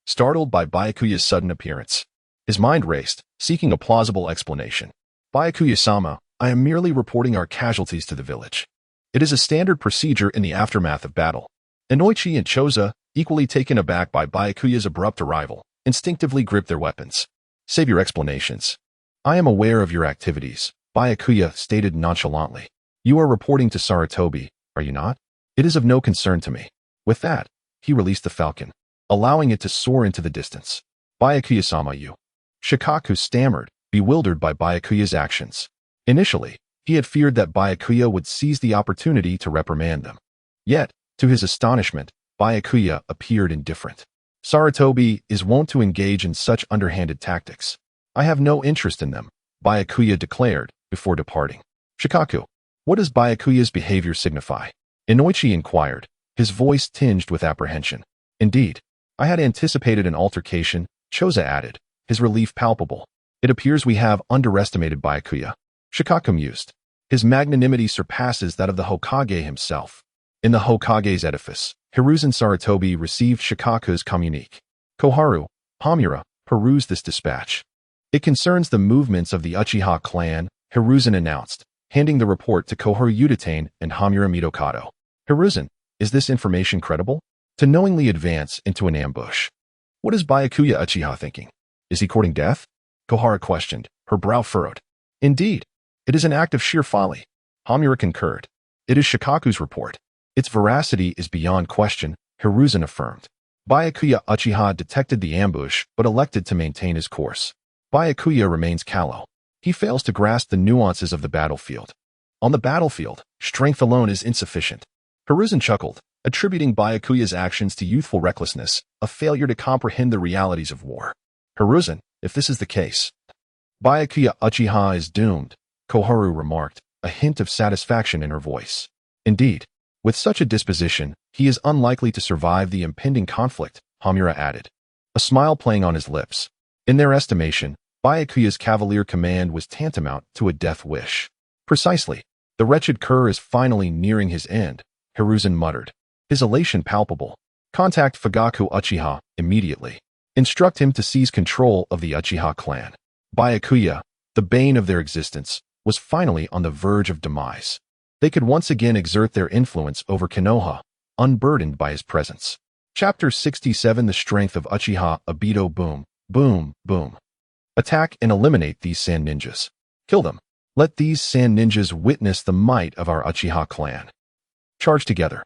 startled by Byakuya's sudden appearance. His mind raced, seeking a plausible explanation. Byakuya-sama, I am merely reporting our casualties to the village. It is a standard procedure in the aftermath of battle. Inoichi and Choza, equally taken aback by Byakuya's abrupt arrival, instinctively gripped their weapons. Save your explanations. I am aware of your activities, Byakuya stated nonchalantly. You are reporting to Sarutobi, are you not? It is of no concern to me. With that, he released the falcon, allowing it to soar into the distance. Byakuya-sama, you. Shikaku stammered, bewildered by Byakuya's actions. Initially, he had feared that Byakuya would seize the opportunity to reprimand them. Yet, to his astonishment, Byakuya appeared indifferent. Sarutobi is wont to engage in such underhanded tactics. I have no interest in them, Byakuya declared, before departing. Shikaku, what does Byakuya's behavior signify? Inoichi inquired, his voice tinged with apprehension. Indeed, I had anticipated an altercation, Choza added, his relief palpable. It appears we have underestimated Byakuya. Shikaku mused. His magnanimity surpasses that of the Hokage himself. In the Hokage's edifice, Hiruzen Sarutobi received Shikaku's communique. Koharu, Hamura, perused this dispatch. It concerns the movements of the Uchiha clan, Hiruzen announced, handing the report to Koharu Udatane and Hamura Midokado. Hiruzen, is this information credible? To knowingly advance into an ambush. What is Byakuya Uchiha thinking? Is he courting death? Koharu questioned, her brow furrowed. Indeed, it is an act of sheer folly. Hamura concurred. It is Shikaku's report. Its veracity is beyond question, Hiruzen affirmed. Byakuya Uchiha detected the ambush but elected to maintain his course. Byakuya remains callow. He fails to grasp the nuances of the battlefield. On the battlefield, strength alone is insufficient. Hiruzen chuckled, attributing Byakuya's actions to youthful recklessness, a failure to comprehend the realities of war. Hiruzen, if this is the case, Byakuya Uchiha is doomed, Koharu remarked, a hint of satisfaction in her voice. Indeed, with such a disposition, he is unlikely to survive the impending conflict, Hamura added, a smile playing on his lips. In their estimation, Byakuya's cavalier command was tantamount to a death wish. Precisely. The wretched cur is finally nearing his end, Hiruzen muttered, his elation palpable. Contact Fugaku Uchiha immediately. Instruct him to seize control of the Uchiha clan. Byakuya, the bane of their existence, was finally on the verge of demise. They could once again exert their influence over Konoha, unburdened by his presence. Chapter 67 The Strength of Uchiha Obito. Boom, boom, boom. Attack and eliminate these sand ninjas. Kill them. Let these sand ninjas witness the might of our Uchiha clan. Charge together.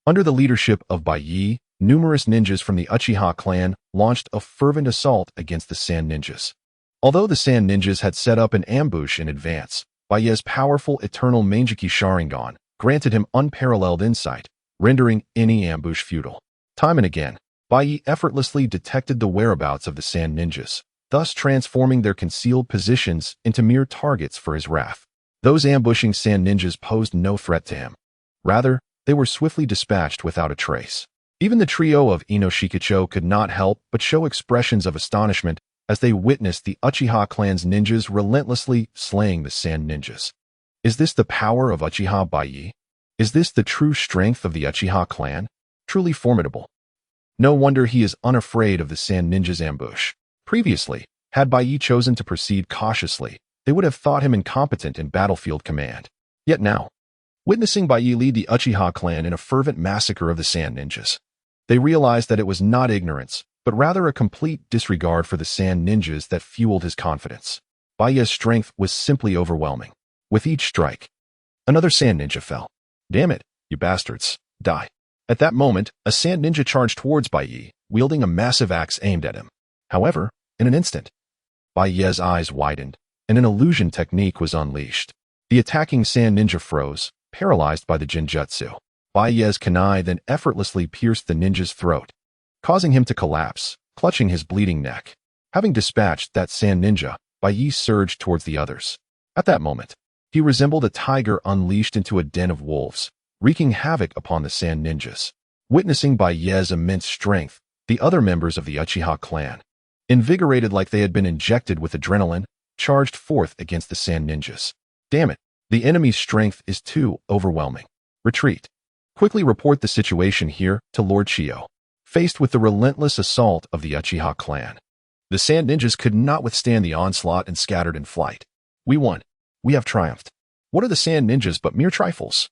Under the leadership of Baiye, numerous ninjas from the Uchiha clan launched a fervent assault against the sand ninjas. Although the sand ninjas had set up an ambush in advance, Baiye's powerful eternal Manjiki Sharingan granted him unparalleled insight, rendering any ambush futile. Time and again, Baiye effortlessly detected the whereabouts of the sand ninjas, thus transforming their concealed positions into mere targets for his wrath. Those ambushing sand ninjas posed no threat to him. Rather, they were swiftly dispatched without a trace. Even the trio of Inoshikacho could not help but show expressions of astonishment as they witnessed the Uchiha clan's ninjas relentlessly slaying the sand ninjas. Is this the power of Uchiha Baiye? Is this the true strength of the Uchiha clan? Truly formidable. No wonder he is unafraid of the sand ninjas' ambush. Previously, had Baiye chosen to proceed cautiously, they would have thought him incompetent in battlefield command. Yet now, witnessing Baiye lead the Uchiha clan in a fervent massacre of the sand ninjas, they realized that it was not ignorance, but rather a complete disregard for the sand ninjas that fueled his confidence. Baiye's strength was simply overwhelming. With each strike, another sand ninja fell. Damn it, you bastards, die. At that moment, a sand ninja charged towards Baiye, wielding a massive axe aimed at him. However, in an instant, Baiye's eyes widened, and an illusion technique was unleashed. The attacking sand ninja froze, paralyzed by the Jinjutsu. Baiye's kunai then effortlessly pierced the ninja's throat, causing him to collapse, clutching his bleeding neck. Having dispatched that sand ninja, Baiye surged towards the others. At that moment, he resembled a tiger unleashed into a den of wolves, wreaking havoc upon the sand ninjas. Witnessing Baiye's immense strength, the other members of the Uchiha clan, invigorated like they had been injected with adrenaline, charged forth against the sand ninjas. Damn it, the enemy's strength is too overwhelming. Retreat. Quickly report the situation here to Lord Chiyo. Faced with the relentless assault of the Uchiha clan, the sand ninjas could not withstand the onslaught and scattered in flight. We won. We have triumphed. What are the sand ninjas but mere trifles?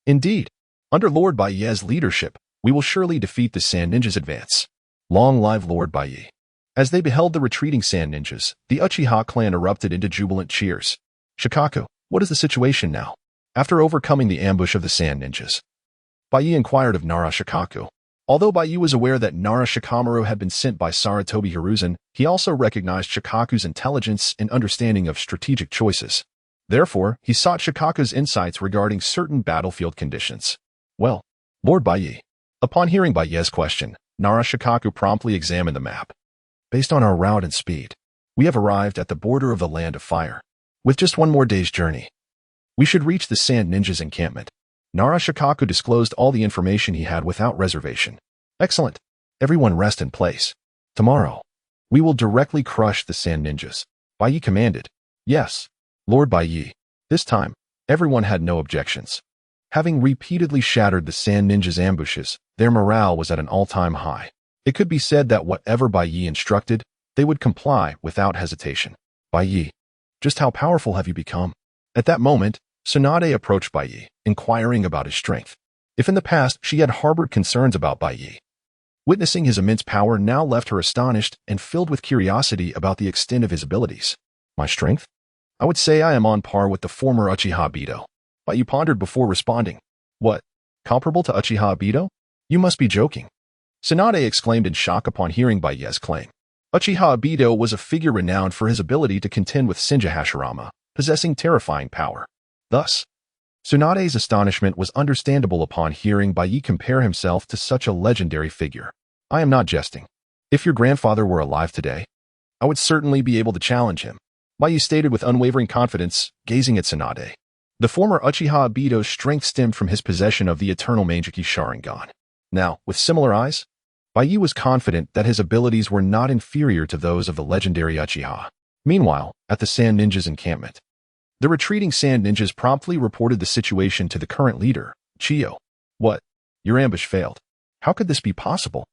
Indeed, under Lord Baiye's leadership, we will surely defeat the sand ninjas' advance. Long live Lord Baiye. As they beheld the retreating sand ninjas, the Uchiha clan erupted into jubilant cheers. Shikaku, what is the situation now? After overcoming the ambush of the sand ninjas, Baiye inquired of Nara Shikaku. Although Baiye was aware that Nara Shikamaru had been sent by Sarutobi Hiruzen, he also recognized Shikaku's intelligence and understanding of strategic choices. Therefore, he sought Shikaku's insights regarding certain battlefield conditions. Well, Lord Baiye. Upon hearing Baiye's question, Nara Shikaku promptly examined the map. Based on our route and speed, we have arrived at the border of the Land of Fire. With just one more day's journey, we should reach the Sand Ninjas' encampment. Nara Shikaku disclosed all the information he had without reservation. Excellent. Everyone rest in place. Tomorrow, we will directly crush the Sand Ninjas. Baiye commanded. Yes, Lord Baiye. This time, everyone had no objections. Having repeatedly shattered the Sand Ninjas' ambushes, their morale was at an all-time high. It could be said that whatever Baiye instructed, they would comply without hesitation. Baiye, just how powerful have you become? At that moment, Tsunade approached Baiye, inquiring about his strength. If in the past she had harbored concerns about Baiye, witnessing his immense power now left her astonished and filled with curiosity about the extent of his abilities. My strength? I would say I am on par with the former Uchiha Baiye. Baiye pondered before responding. What? Comparable to Uchiha Baiye? You must be joking. Tsunade exclaimed in shock upon hearing Baiye's claim. Uchiha Baiye was a figure renowned for his ability to contend with Senju Hashirama, possessing terrifying power. Thus, Tsunade's astonishment was understandable upon hearing Baiye compare himself to such a legendary figure. I am not jesting. If your grandfather were alive today, I would certainly be able to challenge him, Baiye stated with unwavering confidence, gazing at Tsunade. The former Uchiha Baiye's strength stemmed from his possession of the eternal Manjiki Sharingan. Now, with similar eyes, Baiye was confident that his abilities were not inferior to those of the legendary Uchiha. Meanwhile, at the Sand Ninjas' encampment, the retreating Sand Ninjas promptly reported the situation to the current leader, Chiyo. What? Your ambush failed. How could this be possible?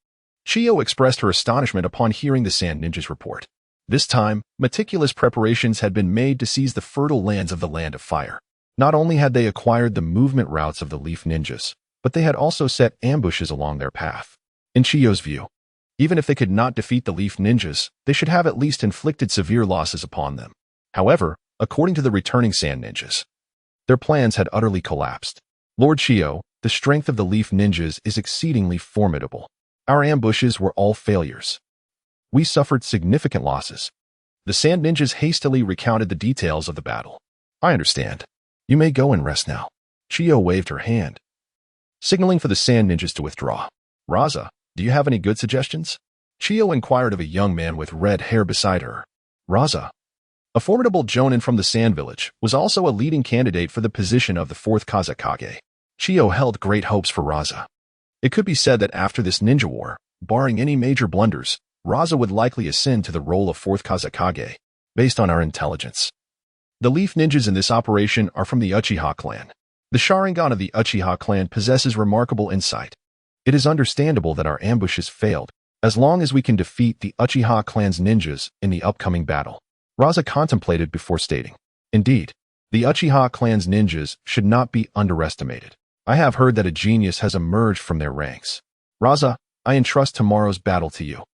Chiyo expressed her astonishment upon hearing the Sand Ninjas' report. This time, meticulous preparations had been made to seize the fertile lands of the Land of Fire. Not only had they acquired the movement routes of the Leaf Ninjas, but they had also set ambushes along their path. In Chiyo's view, even if they could not defeat the Leaf Ninjas, they should have at least inflicted severe losses upon them. However, according to the returning Sand Ninjas, their plans had utterly collapsed. Lord Chiyo, the strength of the Leaf Ninjas is exceedingly formidable. Our ambushes were all failures. We suffered significant losses. The Sand Ninjas hastily recounted the details of the battle. I understand. You may go and rest now. Chiyo waved her hand, signaling for the Sand Ninjas to withdraw. Raza, do you have any good suggestions? Chiyo inquired of a young man with red hair beside her. Raza, a formidable jonin from the Sand Village, was also a leading candidate for the position of the fourth Kazekage. Chiyo held great hopes for Raza. It could be said that after this ninja war, barring any major blunders, Raza would likely ascend to the role of fourth Kazekage, based on our intelligence. The Leaf Ninjas in this operation are from the Uchiha clan. The Sharingan of the Uchiha clan possesses remarkable insight. It is understandable that our ambushes failed, as long as we can defeat the Uchiha clan's ninjas in the upcoming battle. Raza contemplated before stating, indeed, the Uchiha clan's ninjas should not be underestimated. I have heard that a genius has emerged from their ranks. Raza, I entrust tomorrow's battle to you.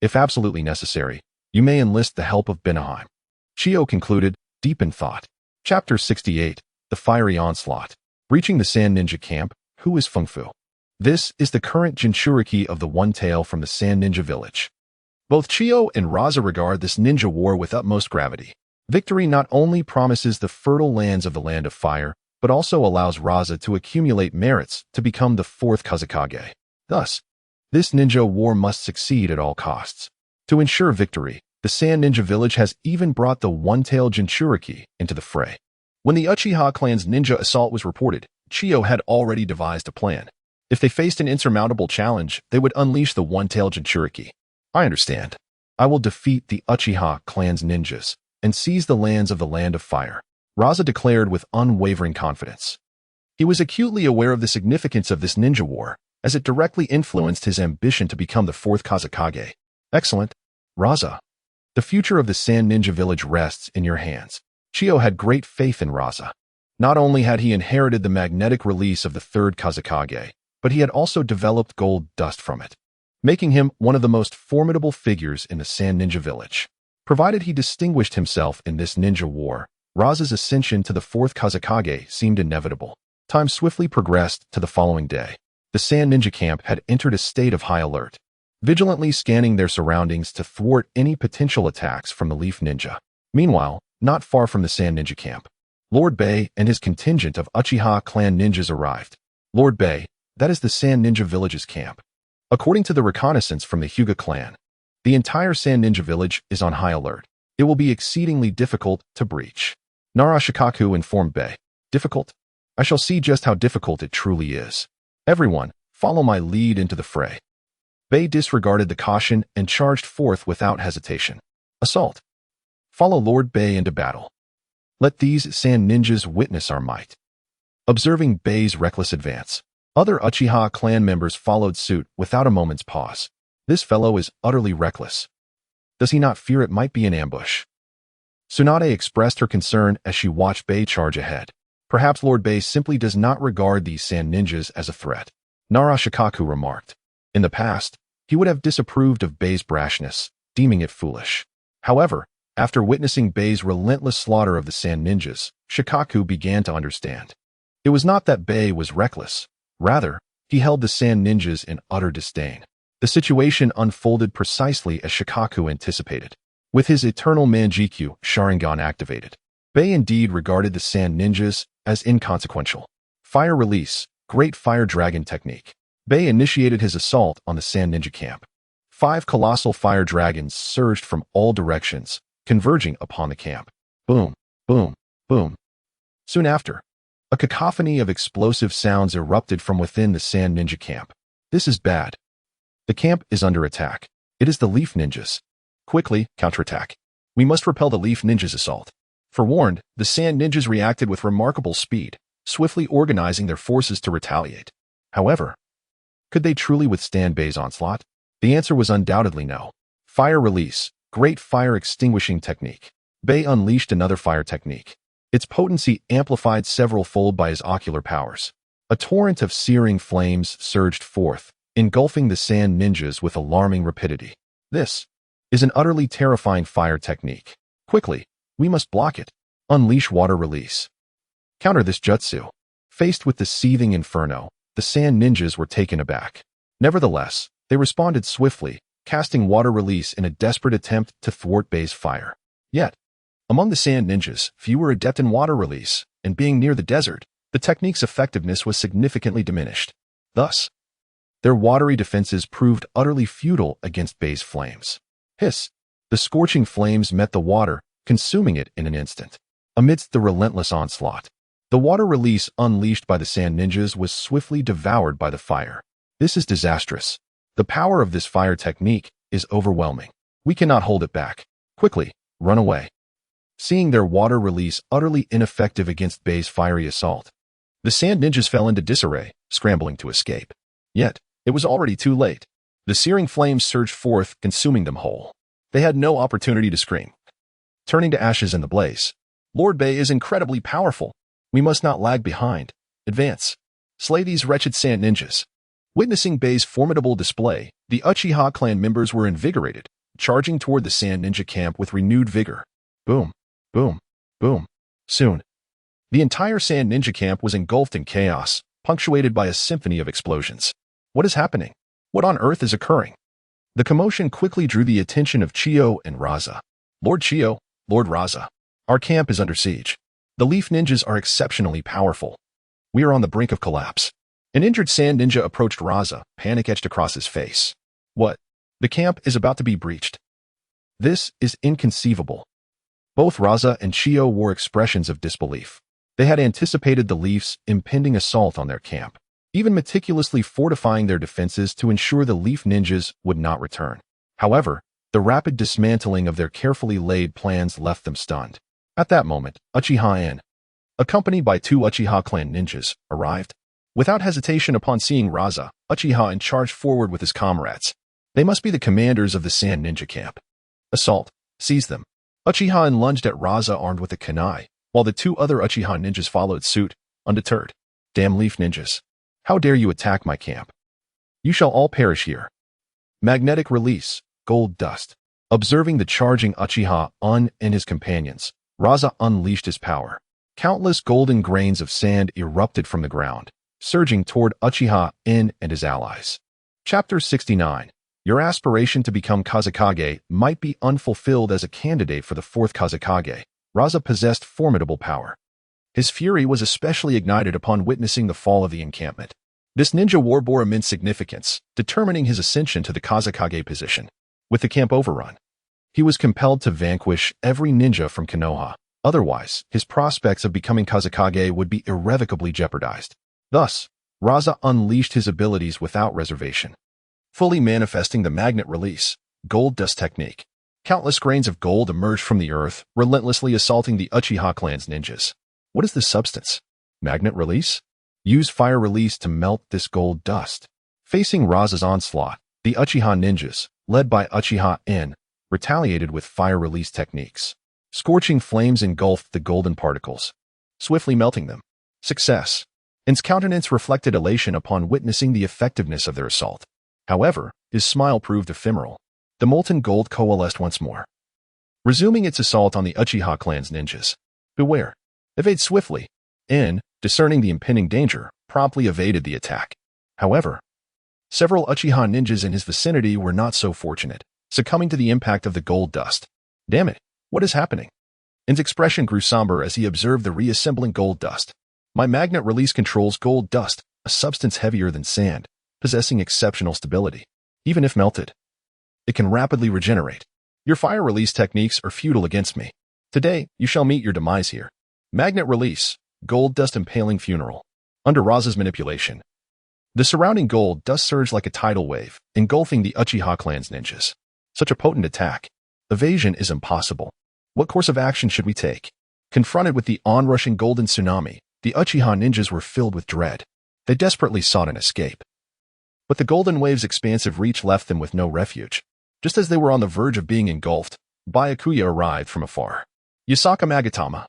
If absolutely necessary, you may enlist the help of Binaheim. Chiyo concluded, deep in thought. Chapter 68, The Fiery Onslaught. Reaching the Sand Ninja camp, who is Fengfu? This is the current Jinchuriki of the One Tail from the Sand Ninja village. Both Chiyo and Raza regard this ninja war with utmost gravity. Victory not only promises the fertile lands of the Land of Fire, but also allows Raza to accumulate merits to become the fourth Kazekage. Thus, this ninja war must succeed at all costs. To ensure victory, the Sand Ninja village has even brought the One-Tailed Jinchuriki into the fray. When the Uchiha clan's ninja assault was reported, Chiyo had already devised a plan. If they faced an insurmountable challenge, they would unleash the One-Tailed Jinchuriki. I understand. I will defeat the Uchiha clan's ninjas and seize the lands of the Land of Fire, Raza declared with unwavering confidence. He was acutely aware of the significance of this ninja war, as it directly influenced his ambition to become the fourth Kazekage. Excellent. Raza, the future of the Sand Ninja village rests in your hands. Chiyo had great faith in Raza. Not only had he inherited the magnetic release of the third Kazekage, but he had also developed gold dust from it, making him one of the most formidable figures in the Sand Ninja village. Provided he distinguished himself in this ninja war, Raza's ascension to the fourth Kazekage seemed inevitable. Time swiftly progressed to the following day. The Sand Ninja camp had entered a state of high alert, vigilantly scanning their surroundings to thwart any potential attacks from the Leaf Ninja. Meanwhile, not far from the Sand Ninja camp, Lord Baiye and his contingent of Uchiha clan ninjas arrived. Lord Baiye, that is the Sand Ninja village's camp. According to the reconnaissance from the Hyuga clan, the entire Sand Ninja village is on high alert. It will be exceedingly difficult to breach. Nara Shikaku informed Baiye. Difficult? I shall see just how difficult it truly is. Everyone, follow my lead into the fray. Baiye disregarded the caution and charged forth without hesitation. Assault. Follow Lord Baiye into battle. Let these Sand Ninjas witness our might. Observing Baiye's reckless advance, other Uchiha clan members followed suit without a moment's pause. This fellow is utterly reckless. Does he not fear it might be an ambush? Tsunade expressed her concern as she watched Baiye charge ahead. Perhaps Lord Baiye simply does not regard these Sand Ninjas as a threat. Nara Shikaku remarked. In the past, he would have disapproved of Baiye's brashness, deeming it foolish. However, after witnessing Baiye's relentless slaughter of the Sand Ninjas, Shikaku began to understand. It was not that Baiye was reckless. Rather, he held the Sand Ninjas in utter disdain. The situation unfolded precisely as Shikaku anticipated. With his eternal Manjikyu Sharingan activated, Baiye indeed regarded the Sand Ninjas as inconsequential. Fire release, great fire dragon technique. Baiye initiated his assault on the Sand Ninja camp. 5 colossal fire dragons surged from all directions, converging upon the camp. Boom, boom, boom. Soon after, a cacophony of explosive sounds erupted from within the Sand Ninja camp. This is bad. The camp is under attack. It is the Leaf Ninjas. Quickly, counterattack. We must repel the Leaf Ninjas' assault. Forewarned, the Sand Ninjas reacted with remarkable speed, swiftly organizing their forces to retaliate. However, could they truly withstand Baiye's onslaught? The answer was undoubtedly no. Fire release, great fire extinguishing technique. Baiye unleashed another fire technique. Its potency amplified several-fold by his ocular powers. A torrent of searing flames surged forth, engulfing the Sand Ninjas with alarming rapidity. This is an utterly terrifying fire technique. Quickly, we must block it. Unleash water release. Counter this jutsu. Faced with the seething inferno, the Sand Ninjas were taken aback. Nevertheless, they responded swiftly, casting water release in a desperate attempt to thwart Baiye's fire. Yet, among the Sand Ninjas, few were adept in water release, and being near the desert, the technique's effectiveness was significantly diminished. Thus, their watery defenses proved utterly futile against Baiye's flames. Hiss! The scorching flames met the water, consuming it in an instant. Amidst the relentless onslaught, the water release unleashed by the Sand Ninjas was swiftly devoured by the fire. This is disastrous. The power of this fire technique is overwhelming. We cannot hold it back. Quickly, run away. Seeing their water release utterly ineffective against Baiye's fiery assault, the Sand Ninjas fell into disarray, scrambling to escape. Yet, it was already too late. The searing flames surged forth, consuming them whole. They had no opportunity to scream. Turning to ashes in the blaze, Lord Baiye is incredibly powerful. We must not lag behind. Advance. Slay these wretched Sand Ninjas. Witnessing Baiye's formidable display, the Uchiha clan members were invigorated, charging toward the Sand Ninja camp with renewed vigor. Boom, boom, boom. Soon, the entire Sand Ninja camp was engulfed in chaos, punctuated by a symphony of explosions. What is happening? What on earth is occurring? The commotion quickly drew the attention of Chiyo and Raza. Lord Chiyo, Lord Raza, our camp is under siege. The Leaf Ninjas are exceptionally powerful. We are on the brink of collapse. An injured Sand Ninja approached Raza, panic etched across his face. What? The camp is about to be breached. This is inconceivable. Both Raza and Chiyo wore expressions of disbelief. They had anticipated the Leaf's impending assault on their camp, even meticulously fortifying their defenses to ensure the Leaf Ninjas would not return. However, the rapid dismantling of their carefully laid plans left them stunned. At that moment, Uchiha In, accompanied by 2 Uchiha clan ninjas, arrived. Without hesitation upon seeing Raza, Uchiha In charged forward with his comrades. They must be the commanders of the Sand Ninja camp. Assault. Seize them. Uchiha In lunged at Raza armed with a kunai, while the 2 other Uchiha ninjas followed suit, undeterred. Damn Leaf Ninjas. How dare you attack my camp? You shall all perish here. Magnetic release. Gold dust. Observing the charging Uchiha Un and his companions, Raza unleashed his power. Countless golden grains of sand erupted from the ground, surging toward Uchiha In and his allies. Chapter 69. Your aspiration to become Kazekage might be unfulfilled as a candidate for the 4th Kazekage. Raza possessed formidable power. His fury was especially ignited upon witnessing the fall of the encampment. This ninja war bore immense significance, determining his ascension to the Kazekage position. With the camp overrun, he was compelled to vanquish every ninja from Konoha. Otherwise, his prospects of becoming Kazekage would be irrevocably jeopardized. Thus, Raza unleashed his abilities without reservation, fully manifesting the magnet release, gold dust technique. Countless grains of gold emerged from the earth, relentlessly assaulting the Uchiha clan's ninjas. What is this substance? Magnet release? Use fire release to melt this gold dust. Facing Raza's onslaught, the Uchiha ninjas, led by Uchiha In, retaliated with fire release techniques. Scorching flames engulfed the golden particles, swiftly melting them. Success. In's countenance reflected elation upon witnessing the effectiveness of their assault. However, his smile proved ephemeral. The molten gold coalesced once more, resuming its assault on the Uchiha clan's ninjas. Beware. Evade swiftly. In, discerning the impending danger, promptly evaded the attack. However, several Uchiha ninjas in his vicinity were not so fortunate, succumbing to the impact of the gold dust. Damn it, what is happening? In's expression grew somber as he observed the reassembling gold dust. My magnet release controls gold dust, a substance heavier than sand, possessing exceptional stability. Even if melted, it can rapidly regenerate. Your fire release techniques are futile against me. Today, you shall meet your demise here. Magnet release, gold dust impaling funeral. Under Raza's manipulation, the surrounding gold dust surged like a tidal wave, engulfing the Uchiha clan's ninjas. Such a potent attack. Evasion is impossible. What course of action should we take? Confronted with the onrushing golden tsunami, the Uchiha ninjas were filled with dread. They desperately sought an escape. But the golden wave's expansive reach left them with no refuge. Just as they were on the verge of being engulfed, Byakuya arrived from afar. Yasaka Magatama.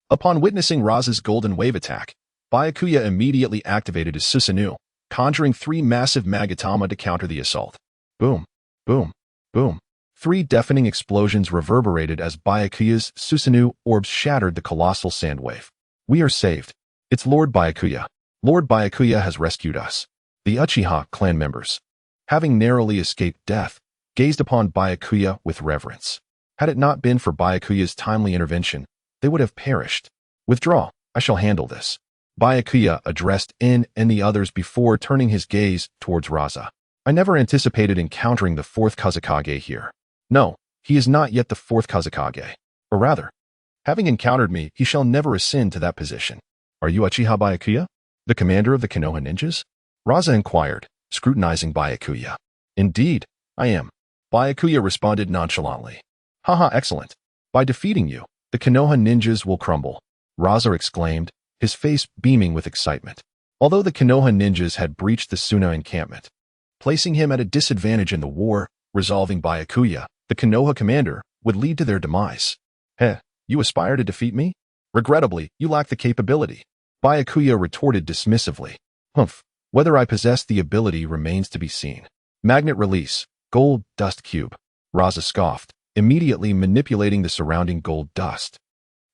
Upon witnessing Raza's golden wave attack, Byakuya immediately activated his Susanoo, conjuring 3 massive Magatama to counter the assault. Boom, boom, boom. 3 deafening explosions reverberated as Byakuya's Susanoo orbs shattered the colossal sand wave. We are saved. It's Lord Byakuya. Lord Byakuya has rescued us. The Uchiha clan members, having narrowly escaped death, gazed upon Byakuya with reverence. Had it not been for Byakuya's timely intervention, they would have perished. Withdraw, I shall handle this. Byakuya addressed In and the others before turning his gaze towards Raza. I never anticipated encountering the 4th Kazekage here. No, he is not yet the 4th Kazekage. Or rather, having encountered me, he shall never ascend to that position. Are you Uchiha Byakuya, the commander of the Konoha ninjas? Raza inquired, scrutinizing Byakuya. Indeed, I am. Byakuya responded nonchalantly. Haha, excellent. By defeating you, the Konoha ninjas will crumble. Raza exclaimed, his face beaming with excitement. Although the Konoha ninjas had breached the Suna encampment, placing him at a disadvantage in the war, resolving Byakuya, the Konoha commander, would lead to their demise. Heh, you aspire to defeat me? Regrettably, you lack the capability. Byakuya retorted dismissively. Humph, whether I possess the ability remains to be seen. Magnet release, gold dust cube. Raza scoffed, immediately manipulating the surrounding gold dust,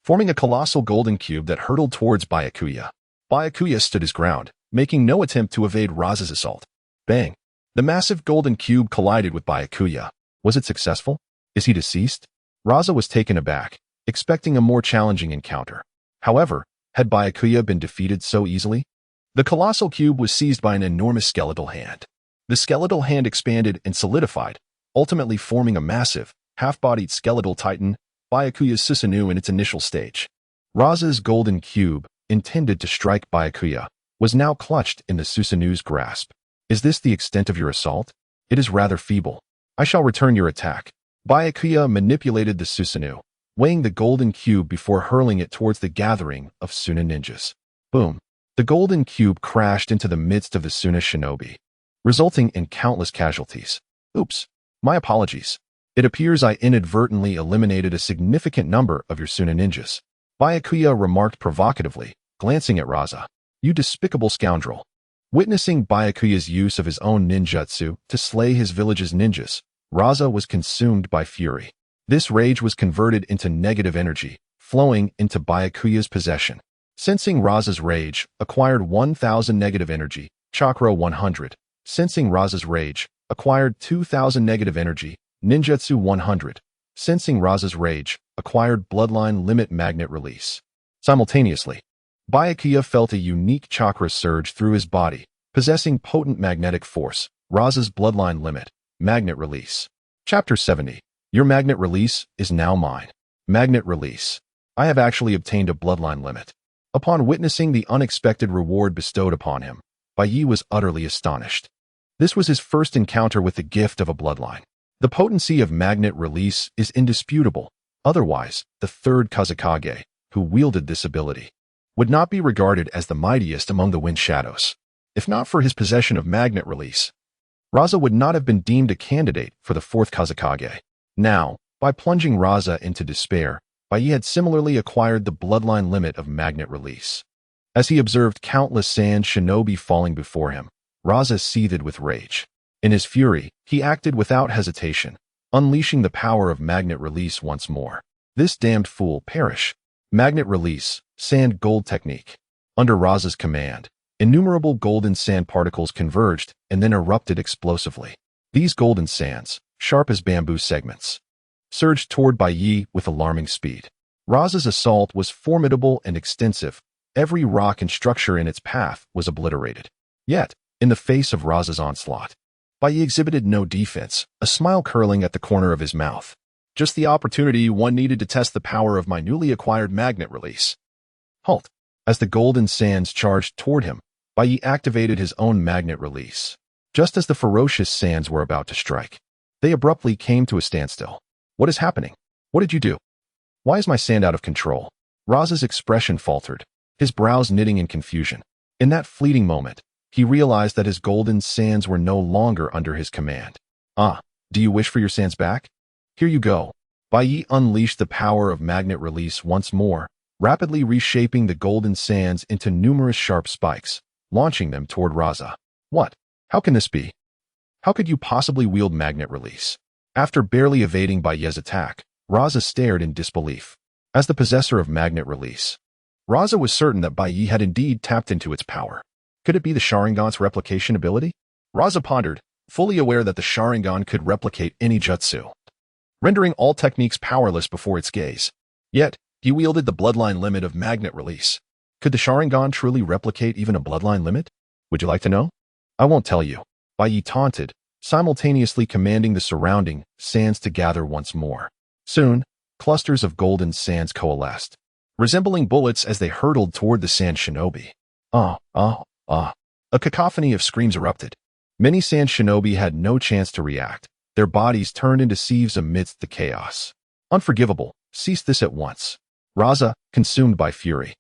forming a colossal golden cube that hurtled towards Byakuya. Byakuya stood his ground, making no attempt to evade Raza's assault. Bang! The massive golden cube collided with Byakuya. Was it successful? Is he deceased? Raza was taken aback, expecting a more challenging encounter. However, had Byakuya been defeated so easily? The colossal cube was seized by an enormous skeletal hand. The skeletal hand expanded and solidified, ultimately forming a massive, half-bodied skeletal titan, Byakuya's Susanoo in its initial stage. Raza's golden cube, intended to strike Byakuya, was now clutched in the Susanoo's grasp. Is this the extent of your assault? It is rather feeble. I shall return your attack. Byakuya manipulated the Susanoo, weighing the golden cube before hurling it towards the gathering of Suna ninjas. Boom. The golden cube crashed into the midst of the Suna shinobi, resulting in countless casualties. Oops. My apologies. It appears I inadvertently eliminated a significant number of your Suna ninjas. Byakuya remarked provocatively, glancing at Raza. You despicable scoundrel. Witnessing Byakuya's use of his own ninjutsu to slay his village's ninjas, Raza was consumed by fury. This rage was converted into negative energy, flowing into Byakuya's possession. Sensing Raza's rage, acquired 1,000 negative energy, chakra 100. Sensing Raza's rage, acquired 2,000 negative energy, ninjutsu 100. Sensing Raza's rage, acquired bloodline limit magnet release. Simultaneously, Byakuya felt a unique chakra surge through his body, possessing potent magnetic force. Raza's bloodline limit, magnet release. Chapter 70. Your magnet release is now mine. Magnet release. I have actually obtained a bloodline limit. Upon witnessing the unexpected reward bestowed upon him, Baiye was utterly astonished. This was his first encounter with the gift of a bloodline. The potency of magnet release is indisputable. Otherwise, the 3rd Kazekage, who wielded this ability, would not be regarded as the mightiest among the Wind Shadows. If not for his possession of magnet release, Raza would not have been deemed a candidate for the 4th Kazekage. Now, by plunging Raza into despair, Baiye had similarly acquired the bloodline limit of magnet release. As he observed countless sand shinobi falling before him, Raza seethed with rage. In his fury, he acted without hesitation, unleashing the power of magnet release once more. This damned fool perish. Magnet release, sand gold technique. Under Raza's command, innumerable golden sand particles converged and then erupted explosively. These golden sands, sharp as bamboo segments, surged toward Baiye with alarming speed. Raza's assault was formidable and extensive, Every rock and structure in its path was obliterated. Yet, in the face of Raza's onslaught, Baiye exhibited no defense, a smile curling at the corner of his mouth. Just the opportunity one needed to test the power of my newly acquired magnet release. Halt. As the golden sands charged toward him, Baiye activated his own magnet release. Just as the ferocious sands were about to strike, they abruptly came to a standstill. What is happening? What did you do? Why is my sand out of control? Raza's expression faltered, his brows knitting in confusion. In that fleeting moment, he realized that his golden sands were no longer under his command. Ah, do you wish for your sands back? Here you go. Baiye unleashed the power of magnet release once more, rapidly reshaping the golden sands into numerous sharp spikes, launching them toward Raza. What? How can this be? How could you possibly wield magnet release? After barely evading Baiye's attack, Raza stared in disbelief. As the possessor of magnet release, Raza was certain that Baiye had indeed tapped into its power. Could it be the Sharingan's replication ability? Raza pondered, fully aware that the Sharingan could replicate any jutsu, rendering all techniques powerless before its gaze. Yet, he wielded the bloodline limit of magnet release. Could the Sharingan truly replicate even a bloodline limit? Would you like to know? I won't tell you. Baiye taunted, simultaneously commanding the surrounding sands to gather once more. Soon, clusters of golden sands coalesced, resembling bullets as they hurtled toward the sand shinobi. A cacophony of screams erupted. Many sand shinobi had no chance to react. Their bodies turned into sieves amidst the chaos. Unforgivable. Cease this at once. Raza, consumed by fury,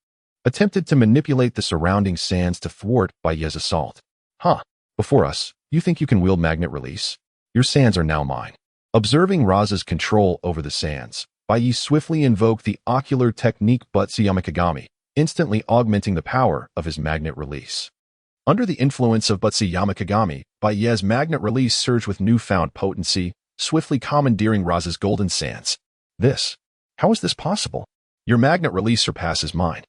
attempted to manipulate the surrounding sands to thwart Baiye's assault. Before us, you think you can wield magnet release? Your sands are now mine. Observing Raza's control over the sands, Baiye swiftly invoked the ocular technique Butsu Yamakagami, instantly augmenting the power of his magnet release. Under the influence of Butsu Yamakagami, Baiye's magnet release surged with newfound potency, swiftly commandeering Raza's golden sands. How is this possible? Your magnet release surpasses mine.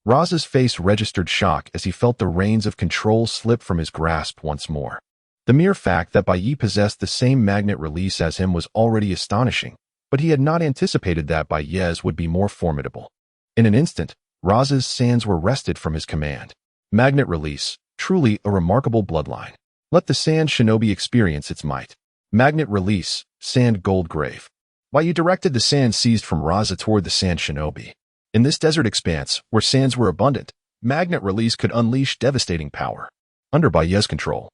Raza's face registered shock as he felt the reins of control slip from his grasp once more. The mere fact that Baiye possessed the same magnet release as him was already astonishing, but he had not anticipated that Baiye's would be more formidable. In an instant, Raza's sands were wrested from his command. Magnet release, truly a remarkable bloodline. Let the sand shinobi experience its might. Magnet release, sand gold grave. Baiye directed the sand seized from Raza toward the sand shinobi. In this desert expanse, where sands were abundant, magnet release could unleash devastating power. Under Baiye's control,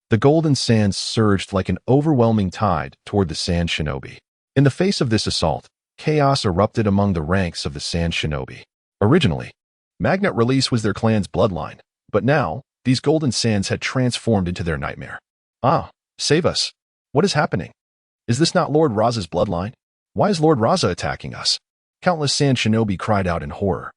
the golden sands surged like an overwhelming tide toward the sand shinobi. In the face of this assault, chaos erupted among the ranks of the sand shinobi. Originally, magnet release was their clan's bloodline, but now, these golden sands had transformed into their nightmare. Save us. What is happening? Is this not Lord Raza's bloodline? Why is Lord Raza attacking us? Countless sand shinobi cried out in horror,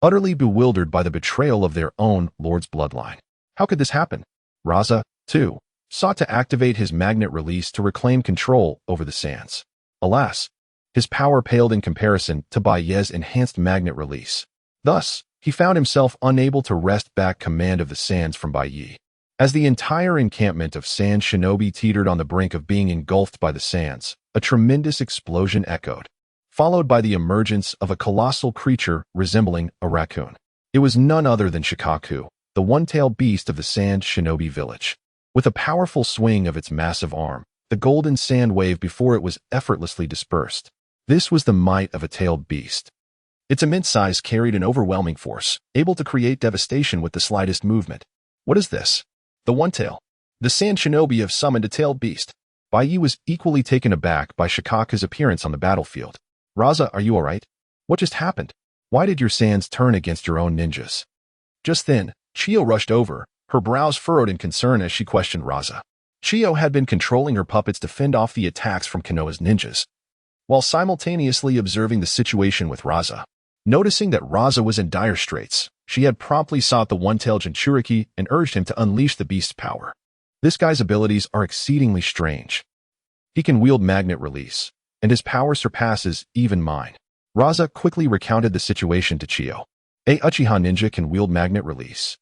utterly bewildered by the betrayal of their own lord's bloodline. How could this happen? Raza, too, sought to activate his magnet release to reclaim control over the sands. Alas, his power paled in comparison to Baiye's enhanced magnet release. Thus, he found himself unable to wrest back command of the sands from Baiye. As the entire encampment of sand shinobi teetered on the brink of being engulfed by the sands, a tremendous explosion echoed, followed by the emergence of a colossal creature resembling a raccoon. It was none other than Fugaku, the one-tailed beast of the sand shinobi village. With a powerful swing of its massive arm, the golden sand waved before it was effortlessly dispersed. This was the might of a tailed beast. Its immense size carried an overwhelming force, able to create devastation with the slightest movement. What is this? The one-tail. The sand shinobi have summoned a tailed beast. Baiye was equally taken aback by Fugaku's appearance on the battlefield. Raza, are you alright? What just happened? Why did your sands turn against your own ninjas? Just then, Chiyo rushed over, her brows furrowed in concern as she questioned Raza. Chiyo had been controlling her puppets to fend off the attacks from Konoha's ninjas, while simultaneously observing the situation with Raza. Noticing that Raza was in dire straits, she had promptly sought the one-tailed Jinchuriki and urged him to unleash the beast's power. This guy's abilities are exceedingly strange. He can wield magnet release, and his power surpasses even mine. Raza quickly recounted the situation to Chiyo. A Uchiha ninja can wield magnet release.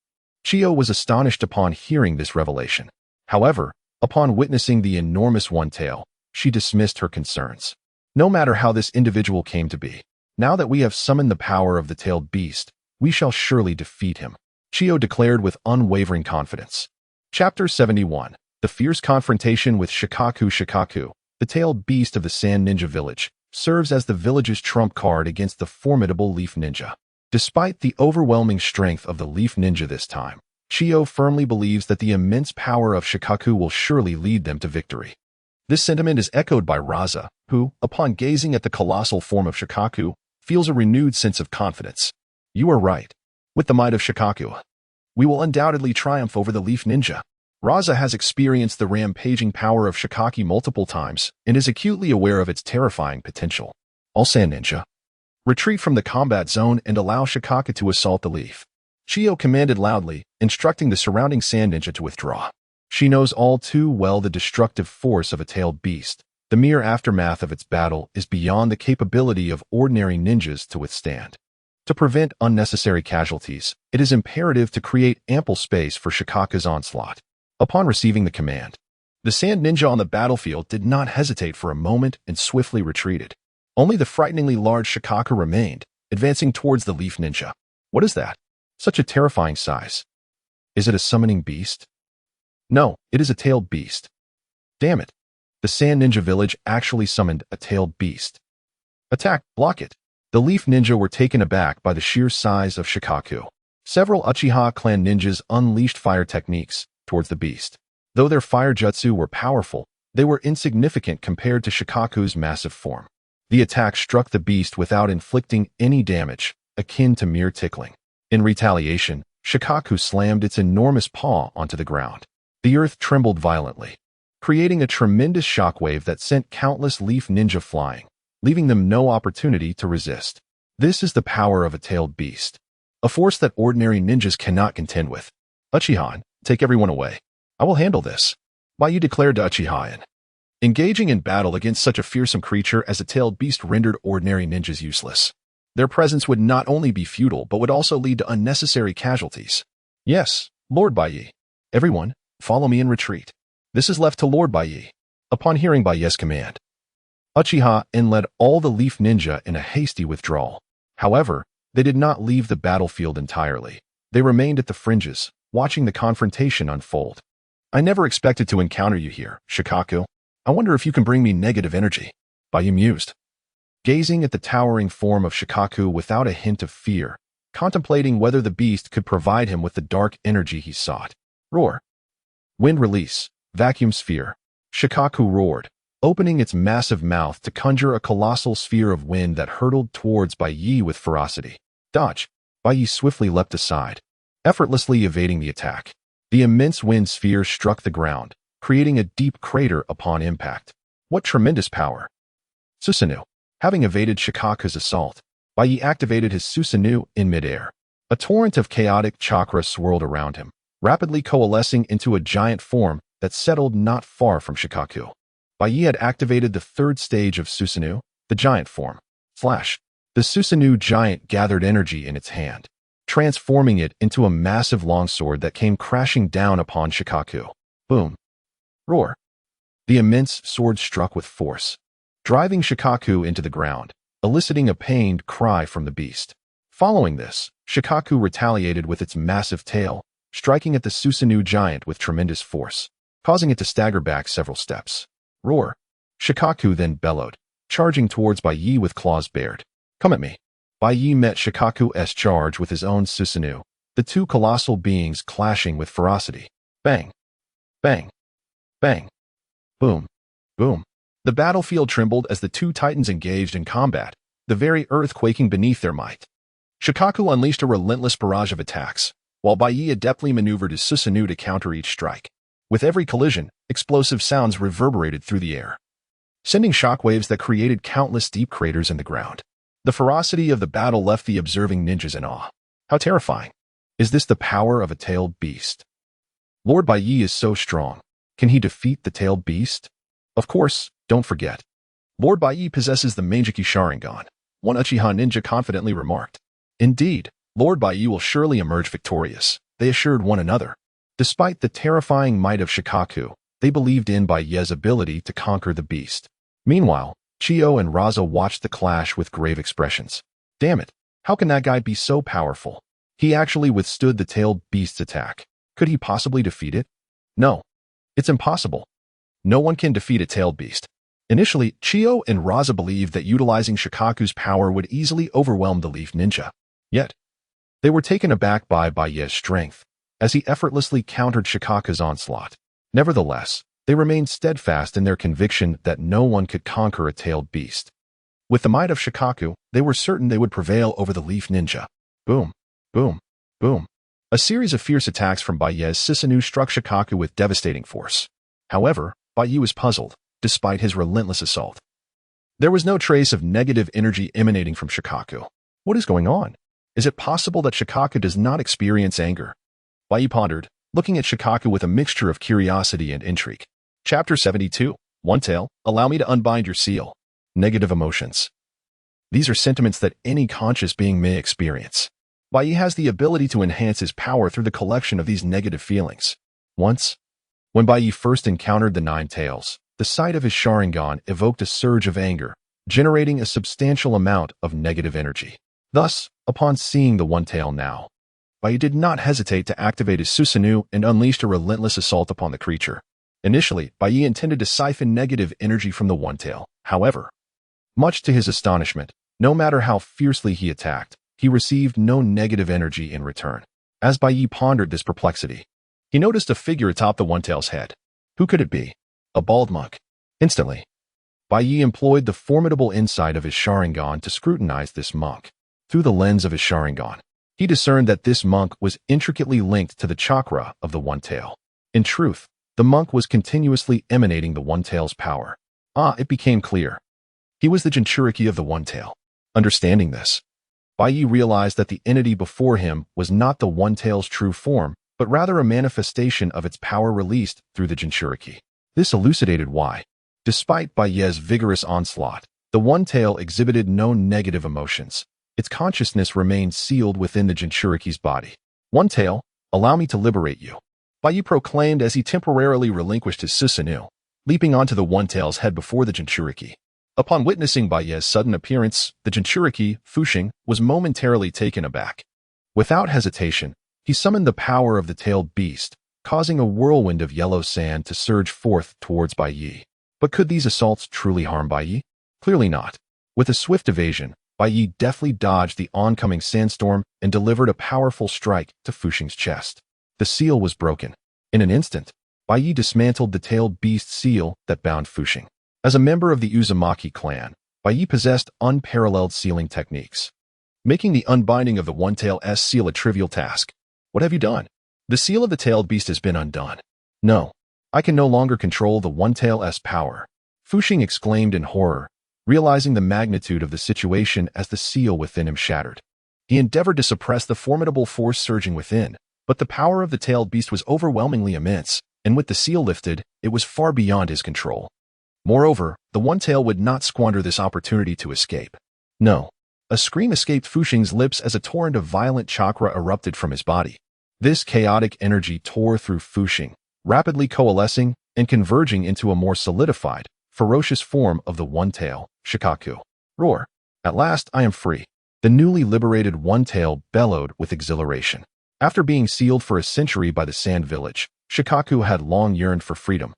Chiyo was astonished upon hearing this revelation. However, upon witnessing the enormous one-tail, she dismissed her concerns. No matter how this individual came to be, now that we have summoned the power of the tailed beast, We shall surely defeat him, Chiyo declared with unwavering confidence. Chapter 71. The fierce confrontation with Shikaku. Shikaku, the tailed beast of the Sand Ninja Village, serves as the village's trump card against the formidable Leaf Ninja. Despite the overwhelming strength of the Leaf Ninja this time, Chiyo firmly believes that the immense power of Shikaku will surely lead them to victory. This sentiment is echoed by Raza, who, upon gazing at the colossal form of Shikaku, feels a renewed sense of confidence. You are right. With the might of Shikaku, we will undoubtedly triumph over the Leaf Ninja. Raza has experienced the rampaging power of Shikaki multiple times and is acutely aware of its terrifying potential. All Sand Ninja, retreat from the combat zone and allow Shikaku to assault the Leaf. Chiyo commanded loudly, instructing the surrounding Sand Ninja to withdraw. She knows all too well the destructive force of a tailed beast. The mere aftermath of its battle is beyond the capability of ordinary ninjas to withstand. To prevent unnecessary casualties, it is imperative to create ample space for Shikaku's onslaught. Upon receiving the command, the Sand Ninja on the battlefield did not hesitate for a moment and swiftly retreated. Only the frighteningly large Shikaku remained, advancing towards the Leaf Ninja. What is that? Such a terrifying size. Is it a summoning beast? No, it is a tailed beast. Damn it. The Sand Ninja village actually summoned a tailed beast. Attack, block it. The Leaf Ninja were taken aback by the sheer size of Shikaku. Several Uchiha clan ninjas unleashed fire techniques towards the beast. Though their fire jutsu were powerful, they were insignificant compared to Shikaku's massive form. The attack struck the beast without inflicting any damage, akin to mere tickling. In retaliation, Shikaku slammed its enormous paw onto the ground. The earth trembled violently, creating a tremendous shockwave that sent countless Leaf Ninja flying, leaving them no opportunity to resist. This is the power of a tailed beast, a force that ordinary ninjas cannot contend with. Uchiha, take everyone away. I will handle this, Baiye declared to Uchiha. Engaging in battle against such a fearsome creature as a tailed beast rendered ordinary ninjas useless. Their presence would not only be futile but would also lead to unnecessary casualties. Yes, Lord Baiye. Everyone, follow me and retreat. This is left to Lord Baiye. Upon hearing Baiye's command, Uchiha led all the Leaf Ninja in a hasty withdrawal. However, they did not leave the battlefield entirely. They remained at the fringes, watching the confrontation unfold. I never expected to encounter you here, Shikaku. I wonder if you can bring me negative energy. Baiye mused, gazing at the towering form of Shikaku without a hint of fear, contemplating whether the beast could provide him with the dark energy he sought. Roar. Wind release. Vacuum sphere. Shikaku roared, opening its massive mouth to conjure a colossal sphere of wind that hurtled towards Baiye with ferocity. Dodge. Baiye swiftly leapt aside, effortlessly evading the attack. The immense wind sphere struck the ground, creating a deep crater upon impact. What tremendous power! Susanoo. Having evaded Shikaku's assault, Baiye activated his Susanoo in midair. A torrent of chaotic chakra swirled around him, rapidly coalescing into a giant form that settled not far from Shikaku. Baiye had activated the third stage of Susanoo, the giant form. Flash. The Susanoo giant gathered energy in its hand, transforming it into a massive longsword that came crashing down upon Shikaku. Boom. Roar. The immense sword struck with force, driving Shikaku into the ground, eliciting a pained cry from the beast. Following this, Shikaku retaliated with its massive tail, striking at the Susanoo giant with tremendous force, causing it to stagger back several steps. Roar. Shikaku then bellowed, charging towards Baiye with claws bared. Come at me. Baiye met Shikaku's charge with his own Susanoo, the two colossal beings clashing with ferocity. Bang. Bang. Bang. Boom. Boom. The battlefield trembled as the two titans engaged in combat, the very earth quaking beneath their might. Shikaku unleashed a relentless barrage of attacks, while Baiye adeptly maneuvered his Susanoo to counter each strike. With every collision, explosive sounds reverberated through the air, sending shockwaves that created countless deep craters in the ground. The ferocity of the battle left the observing ninjas in awe. How terrifying! Is this the power of a tailed beast? Lord Baiye is so strong. Can he defeat the tailed beast? Of course, don't forget. Lord Baiye possesses the Manjiki Sharingan, one Uchiha ninja confidently remarked. Indeed, Lord Baiye will surely emerge victorious, they assured one another. Despite the terrifying might of Shikaku, they believed in Baiye's ability to conquer the beast. Meanwhile, Chiyo and Raza watched the clash with grave expressions. Damn it, how can that guy be so powerful? He actually withstood the tailed beast's attack. Could he possibly defeat it? No. It's impossible. No one can defeat a tailed beast. Initially, Chio and Raza believed that utilizing Shikaku's power would easily overwhelm the Leaf Ninja. Yet, they were taken aback by Baiye's strength, as he effortlessly countered Shikaku's onslaught. Nevertheless, they remained steadfast in their conviction that no one could conquer a tailed beast. With the might of Shikaku, they were certain they would prevail over the Leaf Ninja. Boom, boom, boom. A series of fierce attacks from Baiye's Susanoo struck Shikaku with devastating force. However, Baiye was puzzled, despite his relentless assault. There was no trace of negative energy emanating from Shikaku. What is going on? Is it possible that Shikaku does not experience anger? Baiye pondered, looking at Shikaku with a mixture of curiosity and intrigue. Chapter 72. One Tail, allow me to unbind your seal. Negative emotions. These are sentiments that any conscious being may experience. Baiye has the ability to enhance his power through the collection of these negative feelings. Once, when Baiye first encountered the Nine Tails, the sight of his Sharingan evoked a surge of anger, generating a substantial amount of negative energy. Thus, upon seeing the One Tail now, Baiye did not hesitate to activate his Susanoo and unleashed a relentless assault upon the creature. Initially, Baiye intended to siphon negative energy from the One Tail. However, much to his astonishment, no matter how fiercely he attacked, he received no negative energy in return. As Baiye pondered this perplexity, he noticed a figure atop the One Tail's head. Who could it be? A bald monk. Instantly, Baiye employed the formidable insight of his Sharingan to scrutinize this monk. Through the lens of his Sharingan, he discerned that this monk was intricately linked to the chakra of the One Tail. In truth, the monk was continuously emanating the One Tail's power. It became clear. He was the Jinchuriki of the One Tail. Understanding this, Baiye realized that the entity before him was not the One Tail's true form, but rather a manifestation of its power released through the Jinchuriki. This elucidated why, despite Baiye's vigorous onslaught, the One Tail exhibited no negative emotions. Its consciousness remained sealed within the Jinchuriki's body. One Tail, allow me to liberate you, Baiye proclaimed as he temporarily relinquished his Susanoo, leaping onto the One Tail's head before the Jinchuriki. Upon witnessing Baiye's sudden appearance, the Jinchuriki, Fushing, was momentarily taken aback. Without hesitation, he summoned the power of the tailed beast, causing a whirlwind of yellow sand to surge forth towards Baiye. But could these assaults truly harm Baiye? Clearly not. With a swift evasion, Baiye deftly dodged the oncoming sandstorm and delivered a powerful strike to Fushing's chest. The seal was broken. In an instant, Baiye dismantled the tailed beast seal that bound Fushing. As a member of the Uzumaki clan, Baiye possessed unparalleled sealing techniques, making the unbinding of the One Tail's seal a trivial task. What have you done? The seal of the tailed beast has been undone. No, I can no longer control the One Tail's power, Fushing exclaimed in horror, realizing the magnitude of the situation as the seal within him shattered. He endeavored to suppress the formidable force surging within, but the power of the tailed beast was overwhelmingly immense, and with the seal lifted, it was far beyond his control. Moreover, the One Tail would not squander this opportunity to escape. No. A scream escaped Fushing's lips as a torrent of violent chakra erupted from his body. This chaotic energy tore through Fushing, rapidly coalescing and converging into a more solidified, ferocious form of the One Tail, Shikaku. Roar. At last I am free. The newly liberated One Tail bellowed with exhilaration. After being sealed for a century by the Sand Village, Shikaku had long yearned for freedom,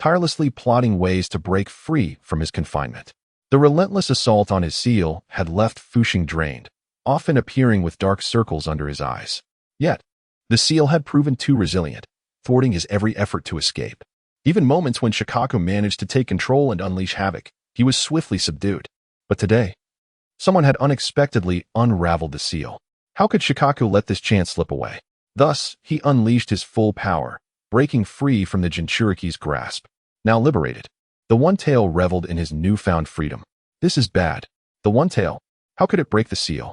tirelessly plotting ways to break free from his confinement. The relentless assault on his seal had left Fushing drained, often appearing with dark circles under his eyes. Yet, the seal had proven too resilient, thwarting his every effort to escape. Even moments when Shikaku managed to take control and unleash havoc, he was swiftly subdued. But today, someone had unexpectedly unraveled the seal. How could Shikaku let this chance slip away? Thus, he unleashed his full power, breaking free from the Jinchuriki's grasp. Now liberated, the One Tail reveled in his newfound freedom. This is bad. The One Tail, how could it break the seal?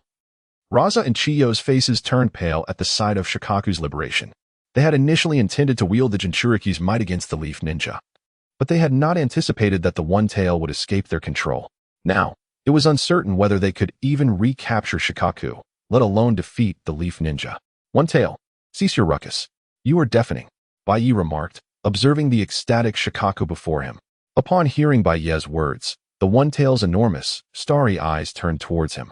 Raza and Chiyo's faces turned pale at the sight of Shikaku's liberation. They had initially intended to wield the Jinchuriki's might against the Leaf Ninja, but they had not anticipated that the One Tail would escape their control. Now, it was uncertain whether they could even recapture Shikaku, let alone defeat the Leaf Ninja. One Tail, cease your ruckus. You are deafening, Baiye remarked, observing the ecstatic Shikaku before him. Upon hearing Baiye's words, the One Tail's enormous, starry eyes turned towards him.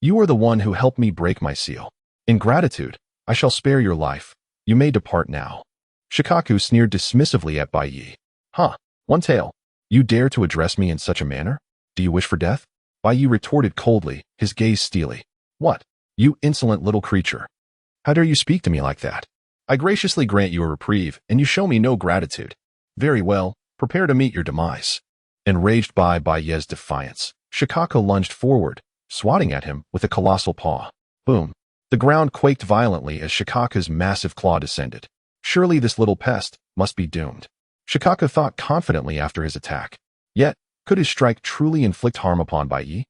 You are the one who helped me break my seal. In gratitude, I shall spare your life. You may depart now. Shikaku sneered dismissively at Baiye. Huh, One Tail. You dare to address me in such a manner? Do you wish for death? Baiye retorted coldly, his gaze steely. What? You insolent little creature. How dare you speak to me like that? I graciously grant you a reprieve, and you show me no gratitude. Very well, prepare to meet your demise. Enraged by Baiye's defiance, Shikaku lunged forward, swatting at him with a colossal paw. Boom. The ground quaked violently as Shikaku's massive claw descended. Surely this little pest must be doomed. Shikaku thought confidently after his attack. Yet, could his strike truly inflict harm upon Baiye?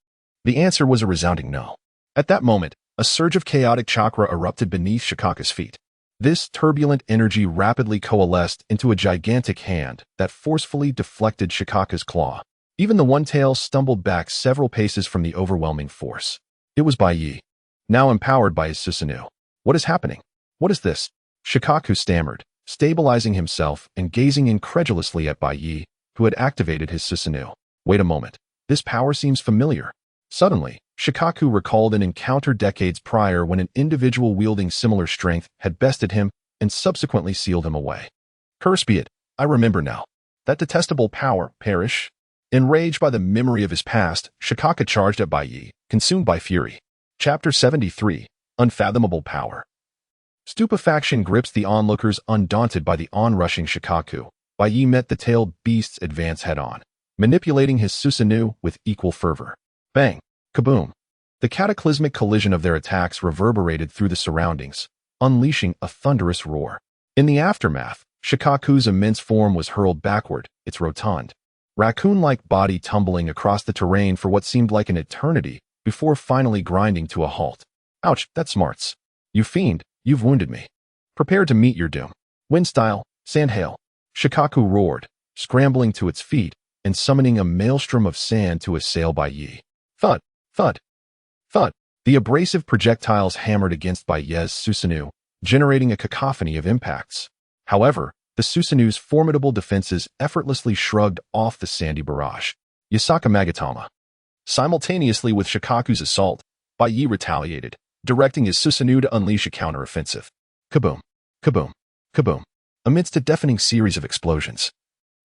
The answer was a resounding no. At that moment, a surge of chaotic chakra erupted beneath Shikaku's feet. This turbulent energy rapidly coalesced into a gigantic hand that forcefully deflected Shikaku's claw. Even the One Tail stumbled back several paces from the overwhelming force. It was Baiye, now empowered by his Susanoo. What is happening? What is this? Shikaku stammered, stabilizing himself and gazing incredulously at Baiye, who had activated his Susanoo. Wait a moment. This power seems familiar. Suddenly, Shikaku recalled an encounter decades prior when an individual wielding similar strength had bested him and subsequently sealed him away. Curse be it, I remember now. That detestable power, perish. Enraged by the memory of his past, Shikaku charged at Baiye, consumed by fury. Chapter 73, Unfathomable Power. Stupefaction grips the onlookers undaunted by the onrushing Shikaku. Baiye met the tailed beast's advance head-on, manipulating his Susanoo with equal fervor. Bang! Kaboom! The cataclysmic collision of their attacks reverberated through the surroundings, unleashing a thunderous roar. In the aftermath, Shikaku's immense form was hurled backward, its rotund, raccoon-like body tumbling across the terrain for what seemed like an eternity before finally grinding to a halt. Ouch, that smarts. You fiend, you've wounded me. Prepare to meet your doom. Wind style, sand hail. Shikaku roared, scrambling to its feet and summoning a maelstrom of sand to assail Baiye. Thud, thud, thud. The abrasive projectiles hammered against Baiye's Susanoo, generating a cacophony of impacts. However, the Susanoo's formidable defenses effortlessly shrugged off the sandy barrage. Yasaka Magatama. Simultaneously with Shikaku's assault, Baiye retaliated, directing his Susanoo to unleash a counteroffensive. Kaboom, kaboom, kaboom. Amidst a deafening series of explosions,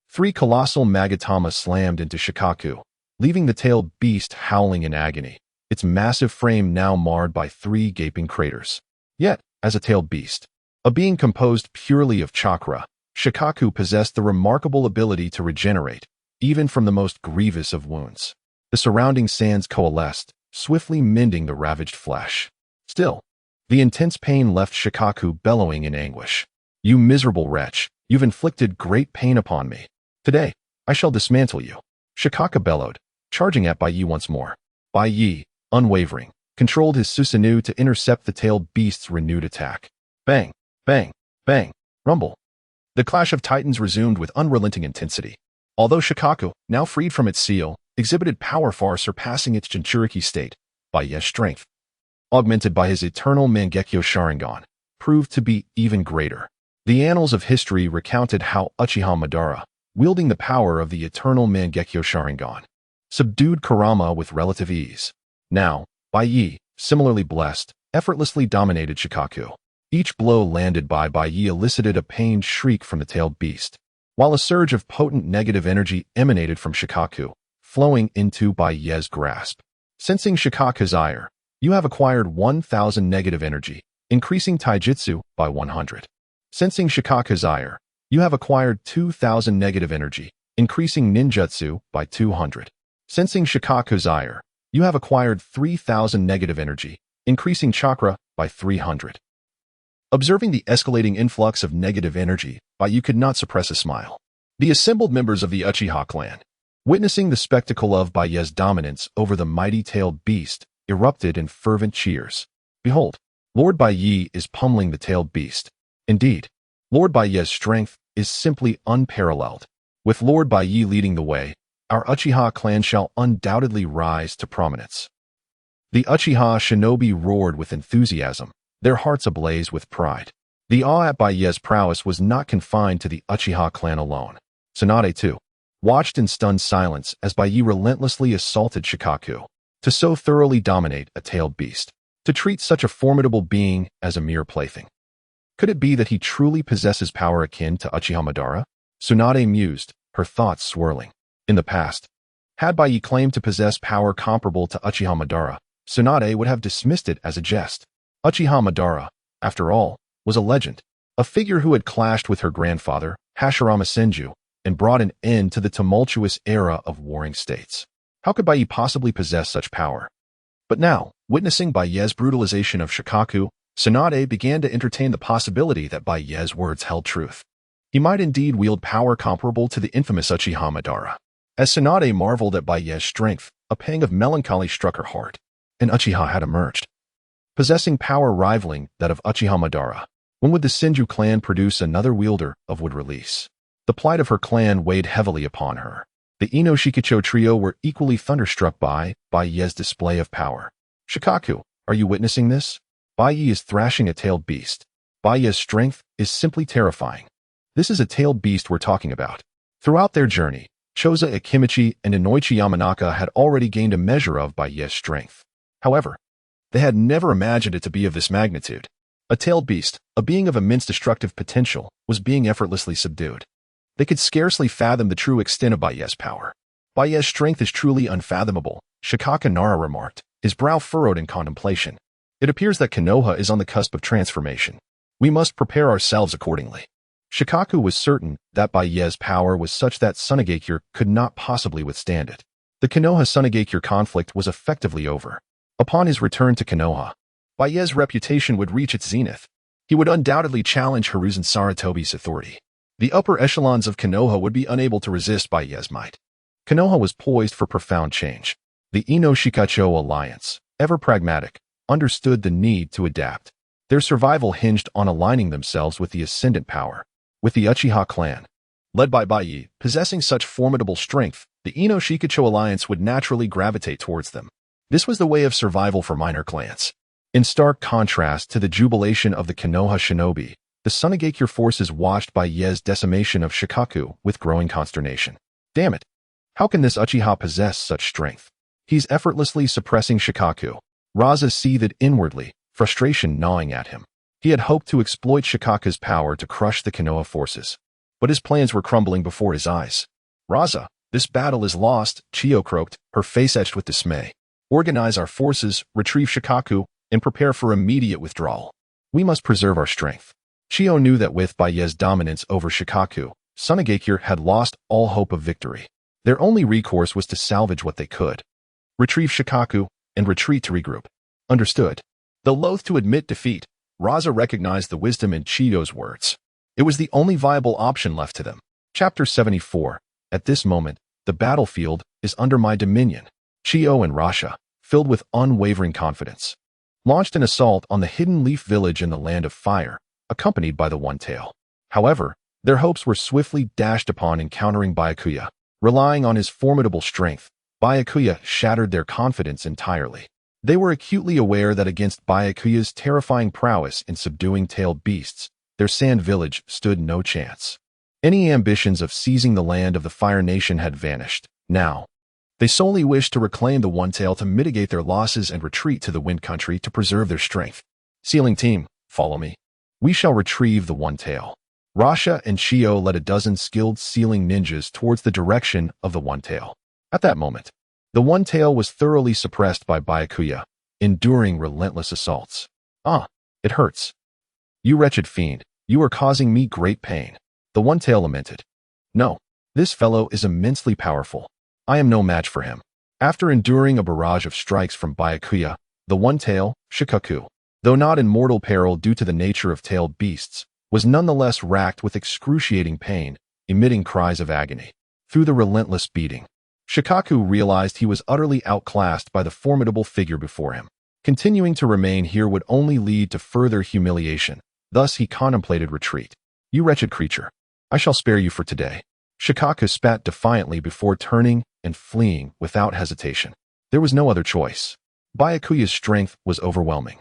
3 colossal Magatama slammed into Shikaku, leaving the tailed beast howling in agony, its massive frame now marred by 3 gaping craters. Yet, as a tailed beast, a being composed purely of chakra, Shikaku possessed the remarkable ability to regenerate, even from the most grievous of wounds. The surrounding sands coalesced, swiftly mending the ravaged flesh. Still, the intense pain left Shikaku bellowing in anguish. You miserable wretch, you've inflicted great pain upon me. Today, I shall dismantle you. Shikaku bellowed, charging at Baiye once more. Baiye, unwavering, controlled his Susanoo to intercept the tailed beast's renewed attack. Bang, bang, bang, rumble. The clash of titans resumed with unrelenting intensity. Although Shikaku, now freed from its seal, exhibited power far surpassing its Jinchuriki state, Baiye's strength, augmented by his eternal Mangekyo Sharingan, proved to be even greater. The annals of history recounted how Uchiha Madara, wielding the power of the eternal Mangekyo Sharingan, subdued Kurama with relative ease. Now, Baiye, similarly blessed, effortlessly dominated Shikaku. Each blow landed by Baiye elicited a pained shriek from the tailed beast, while a surge of potent negative energy emanated from Shikaku, flowing into Baiye's grasp. Sensing Shikaku's ire, you have acquired 1,000 negative energy, increasing Taijutsu by 100. Sensing Shikaku's ire, you have acquired 2,000 negative energy, increasing ninjutsu by 200. Sensing Shikaku's ire, you have acquired 3,000 negative energy, increasing chakra by 300. Observing the escalating influx of negative energy, Baiye could not suppress a smile. The assembled members of the Uchiha clan, witnessing the spectacle of Baiye's dominance over the mighty tailed beast, erupted in fervent cheers. Behold, Lord Baiye is pummeling the tailed beast. Indeed, Lord Baiye's strength is simply unparalleled. With Lord Baiye leading the way, our Uchiha clan shall undoubtedly rise to prominence. The Uchiha shinobi roared with enthusiasm, their hearts ablaze with pride. The awe at Baiye's prowess was not confined to the Uchiha clan alone. Tsunade, too, watched in stunned silence as Baiye relentlessly assaulted Shikaku. To so thoroughly dominate a tailed beast, to treat such a formidable being as a mere plaything? Could it be that he truly possesses power akin to Uchiha Madara? Tsunade mused, her thoughts swirling. In the past, had Baiye claimed to possess power comparable to Uchiha Madara, Tsunade would have dismissed it as a jest. Uchiha Madara, after all, was a legend, a figure who had clashed with her grandfather, Hashirama Senju, and brought an end to the tumultuous era of warring states. How could Baiye possibly possess such power? But now, witnessing Baiye's brutalization of Shikaku, Tsunade began to entertain the possibility that Baiye's words held truth. He might indeed wield power comparable to the infamous Uchiha Madara. As Tsunade marveled at Baiye's strength, a pang of melancholy struck her heart. An Uchiha had emerged, possessing power rivaling that of Uchiha Madara. When would the Senju clan produce another wielder of wood release? The plight of her clan weighed heavily upon her. The Ino Shikicho trio were equally thunderstruck by Baiye's display of power. Shikaku, are you witnessing this? Baiye is thrashing a tailed beast. Baiye's strength is simply terrifying. This is a tailed beast we're talking about. Throughout their journey, Choza Ikimichi and Inoichi Yamanaka had already gained a measure of Baiye's strength. However, they had never imagined it to be of this magnitude. A tailed beast, a being of immense destructive potential, was being effortlessly subdued. They could scarcely fathom the true extent of Baiye's power. Baiye's strength is truly unfathomable, Shikaka Nara remarked, his brow furrowed in contemplation. It appears that Konoha is on the cusp of transformation. We must prepare ourselves accordingly. Shikaku was certain that Baiye's power was such that Tsunade could not possibly withstand it. The Konoha-Tsunade conflict was effectively over. Upon his return to Konoha, Baiye's reputation would reach its zenith. He would undoubtedly challenge Hiruzen Sarutobi's authority. The upper echelons of Konoha would be unable to resist Baiye's might. Konoha was poised for profound change. The Ino Shikacho alliance, ever pragmatic, understood the need to adapt. Their survival hinged on aligning themselves with the ascendant power. With the Uchiha clan, led by Baiye, possessing such formidable strength, the Ino Shikacho alliance would naturally gravitate towards them. This was the way of survival for minor clans. In stark contrast to the jubilation of the Konoha shinobi, the Tsunade forces watched Baiye's decimation of Shikaku with growing consternation. Damn it! How can this Uchiha possess such strength? He's effortlessly suppressing Shikaku. Raza seethed inwardly, frustration gnawing at him. He had hoped to exploit Shikaku's power to crush the Konoha forces, but his plans were crumbling before his eyes. Raza, this battle is lost, Chiyo croaked, her face etched with dismay. Organize our forces, retrieve Shikaku, and prepare for immediate withdrawal. We must preserve our strength. Chiyo knew that with Baiye's dominance over Shikaku, Tsunade had lost all hope of victory. Their only recourse was to salvage what they could. Retrieve Shikaku, and retreat to regroup. Understood. Though loath to admit defeat, Raza recognized the wisdom in Chiyo's words. It was the only viable option left to them. Chapter 74. At this moment, the battlefield is under my dominion. Chiyo and Rasha, filled with unwavering confidence, launched an assault on the hidden leaf village in the Land of Fire, accompanied by the One Tail. However, their hopes were swiftly dashed upon encountering Byakuya. Relying on his formidable strength, Byakuya shattered their confidence entirely. They were acutely aware that against Byakuya's terrifying prowess in subduing tailed beasts, their sand village stood no chance. Any ambitions of seizing the land of the Fire Nation had vanished. Now, they solely wished to reclaim the One Tail to mitigate their losses and retreat to the Wind Country to preserve their strength. Sealing team, follow me. We shall retrieve the One Tail. Rasha and Chiyo led a dozen skilled sealing ninjas towards the direction of the One Tail. At that moment, the One Tail was thoroughly suppressed by Byakuya, enduring relentless assaults. Ah, it hurts. You wretched fiend, you are causing me great pain. The One Tail lamented. No, this fellow is immensely powerful. I am no match for him. After enduring a barrage of strikes from Byakuya, the One Tail, Shikaku, though not in mortal peril due to the nature of tailed beasts, was nonetheless racked with excruciating pain, emitting cries of agony. Through the relentless beating, Shikaku realized he was utterly outclassed by the formidable figure before him. Continuing to remain here would only lead to further humiliation. Thus he contemplated retreat. You wretched creature, I shall spare you for today. Shikaku spat defiantly before turning and fleeing without hesitation. There was no other choice. Byakuya's strength was overwhelming.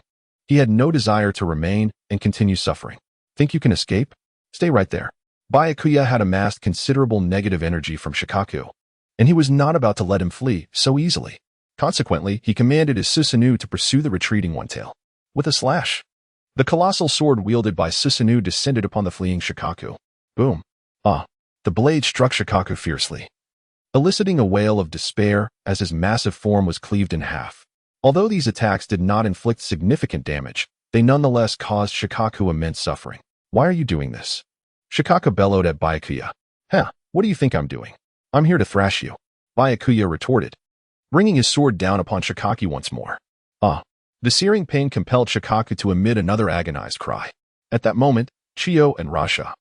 He had no desire to remain and continue suffering. Think you can escape? Stay right there. Byakuya had amassed considerable negative energy from Shikaku, and he was not about to let him flee so easily. Consequently, he commanded his Susanoo to pursue the retreating One-Tail. With a slash, the colossal sword wielded by Susanoo descended upon the fleeing Shikaku. Boom. The blade struck Shikaku fiercely, eliciting a wail of despair as his massive form was cleaved in half. Although these attacks did not inflict significant damage, they nonetheless caused Shikaku immense suffering. Why are you doing this? Shikaku bellowed at Byakuya. What do you think I'm doing? I'm here to thrash you, Byakuya retorted, bringing his sword down upon Shikaku once more. The searing pain compelled Shikaku to emit another agonized cry. At that moment, Chiyo and Rasha,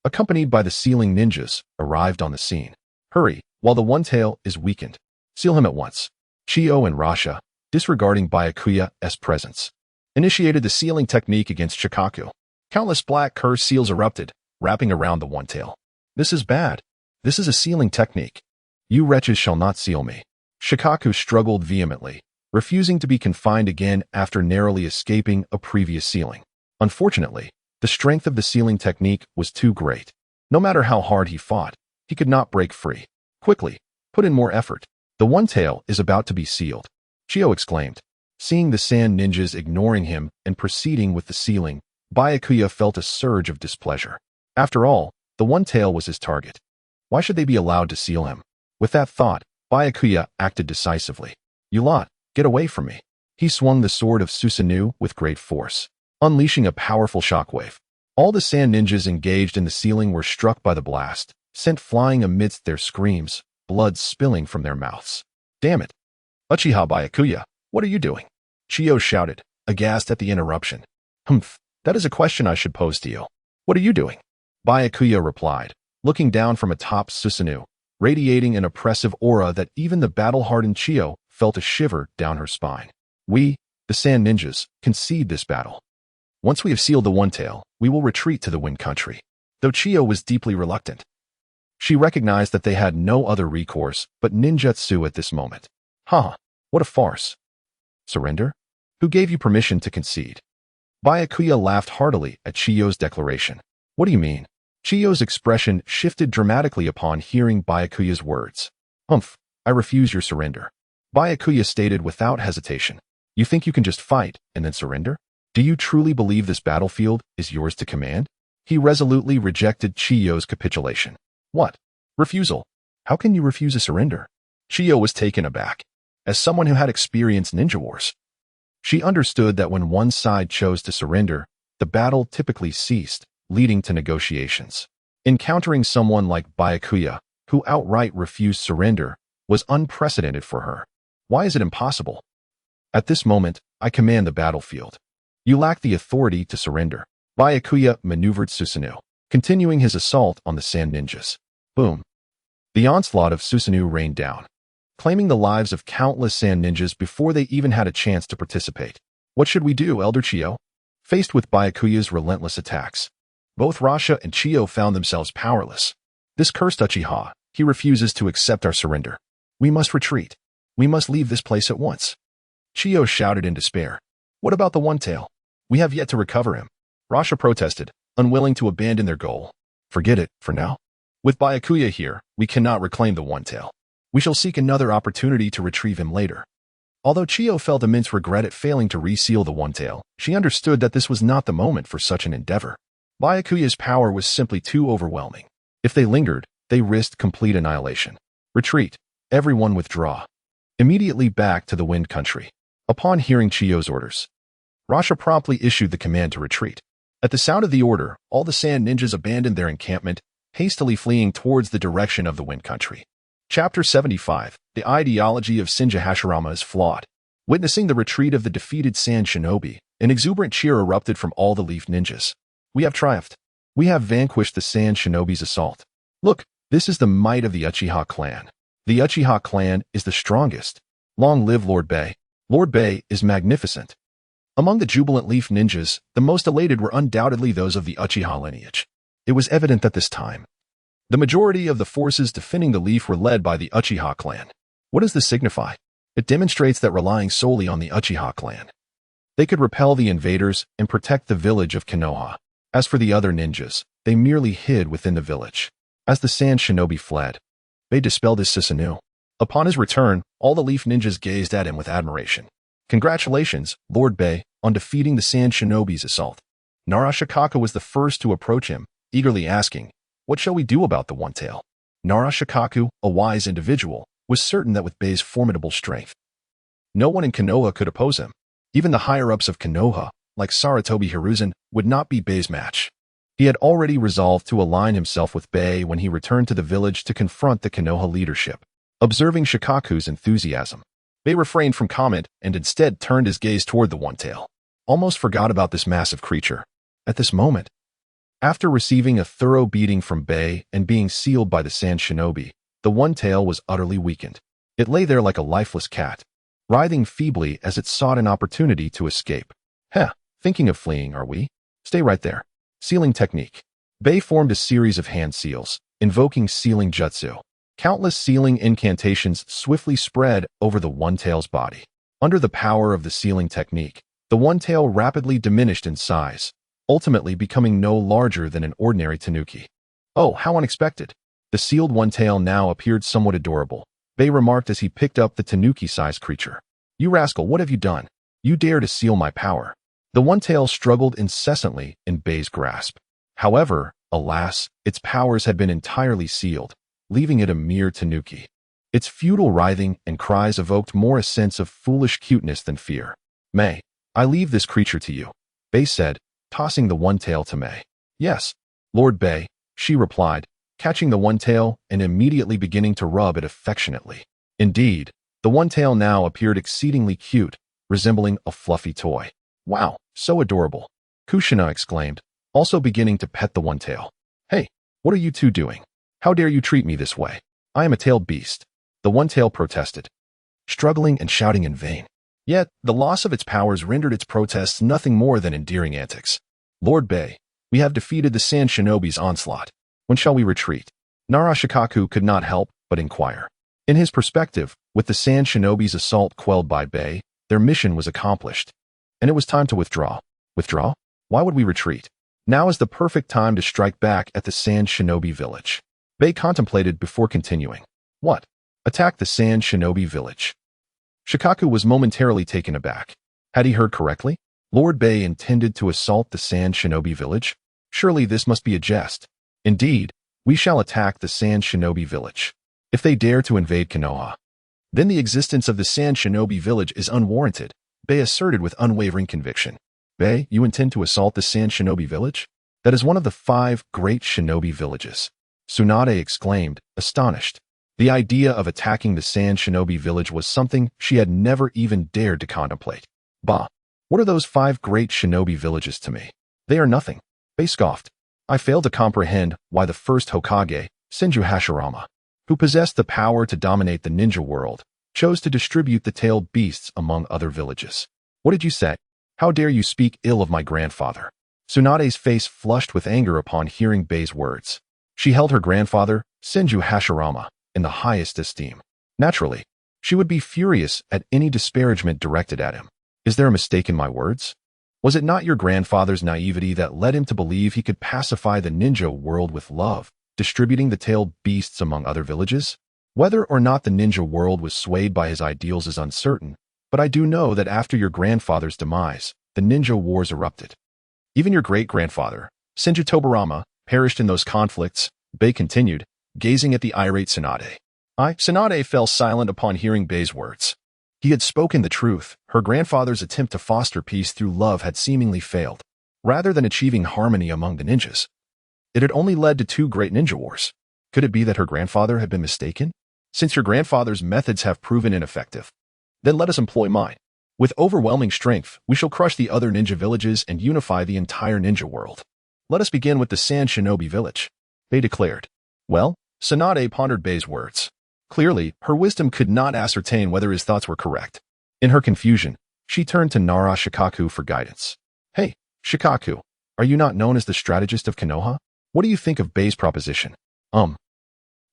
accompanied by the sealing ninjas, arrived on the scene. Hurry, while the One-Tail is weakened. Seal him at once. Chiyo and Rasha, disregarding Byakuya's presence, initiated the sealing technique against Shikaku. Countless black curse seals erupted, wrapping around the One-Tail. This is bad. This is a sealing technique. You wretches shall not seal me. Shikaku struggled vehemently, refusing to be confined again after narrowly escaping a previous sealing. Unfortunately, the strength of the sealing technique was too great. No matter how hard he fought, he could not break free. Quickly, put in more effort. The One-Tail is about to be sealed, Chiyo exclaimed. Seeing the sand ninjas ignoring him and proceeding with the sealing, Byakuya felt a surge of displeasure. After all, the One-Tail was his target. Why should they be allowed to seal him? With that thought, Byakuya acted decisively. You lot, get away from me. He swung the sword of Susanoo with great force, unleashing a powerful shockwave. All the sand ninjas engaged in the sealing were struck by the blast, sent flying amidst their screams, blood spilling from their mouths. Damn it! Uchiha Byakuya, what are you doing? Chiyo shouted, aghast at the interruption. That is a question I should pose to you. What are you doing? Byakuya replied, looking down from atop Susanoo, radiating an oppressive aura that even the battle-hardened Chiyo felt a shiver down her spine. We, the Sand Ninjas, concede this battle. Once we have sealed the One-Tail, we will retreat to the Wind Country. Though Chiyo was deeply reluctant, she recognized that they had no other recourse but ninjutsu at this moment. What a farce. Surrender? Who gave you permission to concede? Byakuya laughed heartily at Chiyo's declaration. What do you mean? Chiyo's expression shifted dramatically upon hearing Byakuya's words. I refuse your surrender. Byakuya stated without hesitation. You think you can just fight and then surrender? Do you truly believe this battlefield is yours to command? He resolutely rejected Chiyo's capitulation. What? Refusal? How can you refuse a surrender? Chiyo was taken aback. As someone who had experienced ninja wars, she understood that when one side chose to surrender, the battle typically ceased, leading to negotiations. Encountering someone like Byakuya, who outright refused surrender, was unprecedented for her. Why is it impossible? At this moment, I command the battlefield. You lack the authority to surrender. Byakuya maneuvered Susanoo, continuing his assault on the Sand Ninjas. Boom. The onslaught of Susanoo rained down, claiming the lives of countless Sand Ninjas before they even had a chance to participate. What should we do, Elder Chiyo? Faced with Byakuya's relentless attacks, both Rasha and Chiyo found themselves powerless. This cursed Uchiha, he refuses to accept our surrender. We must retreat. We must leave this place at once. Chiyo shouted in despair. What about the One-Tail? We have yet to recover him. Rasha protested, unwilling to abandon their goal. Forget it, for now. With Byakuya here, we cannot reclaim the One-Tail. We shall seek another opportunity to retrieve him later. Although Chiyo felt immense regret at failing to reseal the One-Tail, she understood that this was not the moment for such an endeavor. Byakuya's power was simply too overwhelming. If they lingered, they risked complete annihilation. Retreat. Everyone withdraw. Immediately back to the Wind Country. Upon hearing Chiyo's orders, Rasha promptly issued the command to retreat. At the sound of the order, all the Sand Ninjas abandoned their encampment, hastily fleeing towards the direction of the Wind Country. Chapter 75. The ideology of Shinji Hashirama is flawed. Witnessing the retreat of the defeated Sand Shinobi, an exuberant cheer erupted from all the Leaf Ninjas. We have triumphed. We have vanquished the Sand Shinobi's assault. Look, this is the might of the Uchiha clan. The Uchiha clan is the strongest. Long live Lord Baiye. Lord Baiye is magnificent. Among the jubilant Leaf Ninjas, the most elated were undoubtedly those of the Uchiha lineage. It was evident that this time, the majority of the forces defending the Leaf were led by the Uchiha clan. What does this signify? It demonstrates that relying solely on the Uchiha clan, they could repel the invaders and protect the village of Konoha. As for the other ninjas, they merely hid within the village. As the Sand Shinobi fled, they dispelled his Susanoo. Upon his return, all the Leaf Ninjas gazed at him with admiration. Congratulations, Lord Baiye, on defeating the Sand Shinobi's assault. Nara Shikaku was the first to approach him, eagerly asking, "What shall we do about the One-Tail?" Nara Shikaku, a wise individual, was certain that with Baiye's formidable strength, no one in Konoha could oppose him. Even the higher-ups of Konoha, like Sarutobi Hiruzen, would not be Baiye's match. He had already resolved to align himself with Baiye when he returned to the village to confront the Konoha leadership. Observing Shikaku's enthusiasm, Baiye refrained from comment and instead turned his gaze toward the One-Tail. Almost forgot about this massive creature. At this moment, after receiving a thorough beating from Baiye and being sealed by the Sand Shinobi, the One-Tail was utterly weakened. It lay there like a lifeless cat, writhing feebly as it sought an opportunity to escape. Heh, thinking of fleeing, are we? Stay right there. Sealing technique. Baiye formed a series of hand seals, invoking sealing jutsu. Countless sealing incantations swiftly spread over the One-Tail's body. Under the power of the sealing technique, the One-Tail rapidly diminished in size, ultimately becoming no larger than an ordinary tanuki. Oh, how unexpected. The sealed One-Tail now appeared somewhat adorable, Baiye remarked as he picked up the tanuki-sized creature. "You rascal, what have you done? You dare to seal my power." The One-Tail struggled incessantly in Baiye's grasp. However, alas, its powers had been entirely sealed, leaving it a mere tanuki. Its futile writhing and cries evoked more a sense of foolish cuteness than fear. "May, I leave this creature to you," Baiye said, tossing the One-Tail to May. "Yes, Lord Baiye," she replied, catching the One-Tail and immediately beginning to rub it affectionately. Indeed, the One-Tail now appeared exceedingly cute, resembling a fluffy toy. "Wow, so adorable," Kushina exclaimed, also beginning to pet the One-Tail. "Hey, what are you two doing? How dare you treat me this way? I am a tailed beast," the One-Tail protested, struggling and shouting in vain. Yet, the loss of its powers rendered its protests nothing more than endearing antics. "Lord Baiye, we have defeated the Sand Shinobi's onslaught. When shall we retreat?" Nara Shikaku could not help but inquire. In his perspective, with the Sand Shinobi's assault quelled by Baiye, their mission was accomplished, and it was time to withdraw. Withdraw? Why would we retreat? Now is the perfect time to strike back at the Sand Shinobi village. Baiye contemplated before continuing. What? Attack the Sand Shinobi village? Shikaku was momentarily taken aback. Had he heard correctly? Lord Baiye intended to assault the Sand Shinobi village? Surely this must be a jest. Indeed, we shall attack the Sand Shinobi village. If they dare to invade Konoha, then the existence of the Sand Shinobi village is unwarranted, Baiye asserted with unwavering conviction. "Baiye, you intend to assault the Sand Shinobi village? That is one of the 5 great shinobi villages," Tsunade exclaimed, astonished. The idea of attacking the Sand Shinobi village was something she had never even dared to contemplate. "Bah, what are those 5 great shinobi villages to me? They are nothing," Baiye scoffed. "I fail to comprehend why the first Hokage, Shinji Hashirama, who possessed the power to dominate the ninja world, chose to distribute the tailed beasts among other villages. What did you say? How dare you speak ill of my grandfather?" Tsunade's face flushed with anger upon hearing Baiye's words. She held her grandfather, Shinji Hashirama, in the highest esteem. Naturally, she would be furious at any disparagement directed at him. "Is there a mistake in my words? Was it not your grandfather's naivety that led him to believe he could pacify the ninja world with love, distributing the tailed beasts among other villages? Whether or not the ninja world was swayed by his ideals is uncertain, but I do know that after your grandfather's demise, the ninja wars erupted. Even your great-grandfather, Shinji Tobarama, perished in those conflicts," Baiye continued, gazing at the irate Tsunade. Tsunade fell silent upon hearing Baiye's words. He had spoken the truth. Her grandfather's attempt to foster peace through love had seemingly failed. Rather than achieving harmony among the ninjas, it had only led to 2 great ninja wars. Could it be that her grandfather had been mistaken? "Since your grandfather's methods have proven ineffective, then let us employ mine. With overwhelming strength, we shall crush the other ninja villages and unify the entire ninja world. Let us begin with the Sand Shinobi village," Baiye declared. Well, Tsunade pondered Baiye's words. Clearly, her wisdom could not ascertain whether his thoughts were correct. In her confusion, she turned to Nara Shikaku for guidance. "Hey, Shikaku, are you not known as the strategist of Konoha? What do you think of Baiye's proposition?"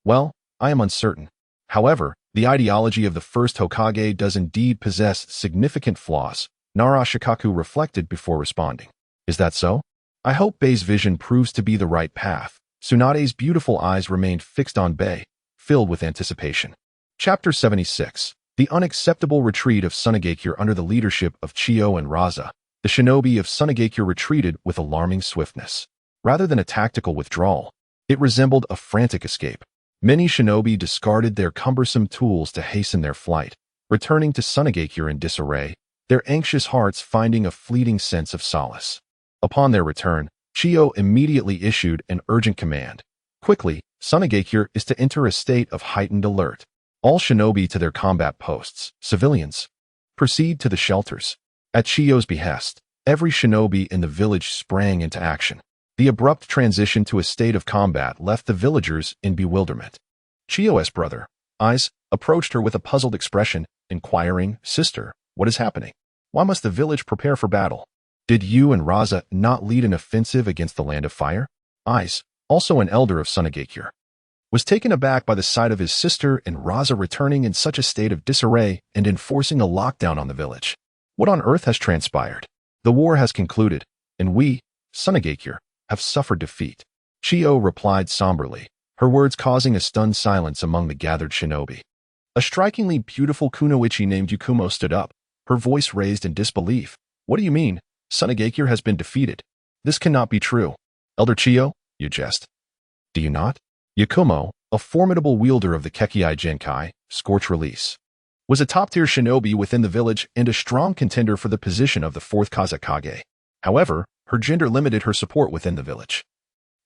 Well, I am uncertain. However, the ideology of the first Hokage does indeed possess significant flaws," Nara Shikaku reflected before responding. "Is that so? I hope Baiye's vision proves to be the right path." Tsunade's beautiful eyes remained fixed on Baiye, filled with anticipation. Chapter 76. The unacceptable retreat of Sunagakure under the leadership of Chiyo and Raza. The shinobi of Sunagakure retreated with alarming swiftness. Rather than a tactical withdrawal, it resembled a frantic escape. Many shinobi discarded their cumbersome tools to hasten their flight, returning to Sunagakure in disarray, their anxious hearts finding a fleeting sense of solace. Upon their return, Chiyo immediately issued an urgent command. Quickly, Sunagakure is to enter a state of heightened alert. All shinobi to their combat posts. Civilians, proceed to the shelters. At Chiyo's behest, every shinobi in the village sprang into action. The abrupt transition to a state of combat left the villagers in bewilderment. Chiyo's brother, Eyes, approached her with a puzzled expression, inquiring, "Sister, what is happening? Why must the village prepare for battle? Did you and Raza not lead an offensive against the Land of Fire?" Eyes, also an elder of Sunagakure, was taken aback by the sight of his sister and Raza returning in such a state of disarray and enforcing a lockdown on the village. What on earth has transpired? The war has concluded, and we, Sunagakure, have suffered defeat. Chiyo replied somberly, her words causing a stunned silence among the gathered shinobi. A strikingly beautiful kunoichi named Yukumo stood up, her voice raised in disbelief. "What do you mean? Sunagakure has been defeated. This cannot be true. Elder Chiyo, you jest. Do you not?" Yukumo, a formidable wielder of the Kekkei Genkai, Scorch Release, was a top-tier shinobi within the village and a strong contender for the position of the 4th Kazekage. However, her gender limited her support within the village,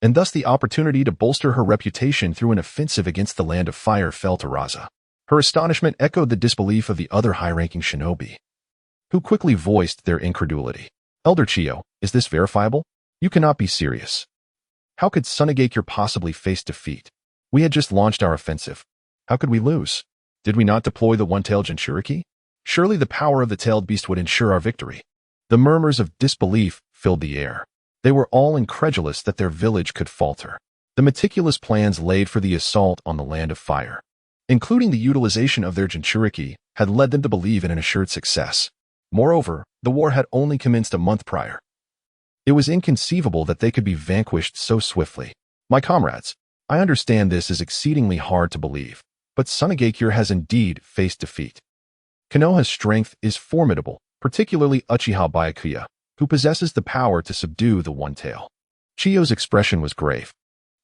and thus the opportunity to bolster her reputation through an offensive against the Land of Fire fell to Raza. Her astonishment echoed the disbelief of the other high-ranking shinobi, who quickly voiced their incredulity. "Elder Chiyo, is this verifiable? You cannot be serious. How could Sunagakure possibly face defeat? We had just launched our offensive. How could we lose? Did we not deploy the one-tailed Jinchuriki? Surely the power of the tailed beast would ensure our victory." The murmurs of disbelief filled the air. They were all incredulous that their village could falter. The meticulous plans laid for the assault on the Land of Fire, including the utilization of their Jinchuriki, had led them to believe in an assured success. Moreover, the war had only commenced a month prior. It was inconceivable that they could be vanquished so swiftly. "My comrades, I understand this is exceedingly hard to believe, but Sunagakure has indeed faced defeat. Konoha's strength is formidable, particularly Uchiha Baiye, who possesses the power to subdue the One-Tail." Chiyo's expression was grave,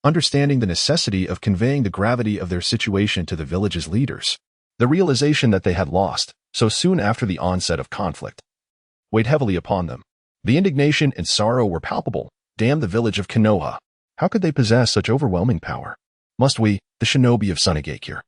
understanding the necessity of conveying the gravity of their situation to the village's leaders. The realization that they had lost, so soon after the onset of conflict, weighed heavily upon them. The indignation and sorrow were palpable. Damn the village of Konoha. How could they possess such overwhelming power? Must we, the shinobi of Sunagakure,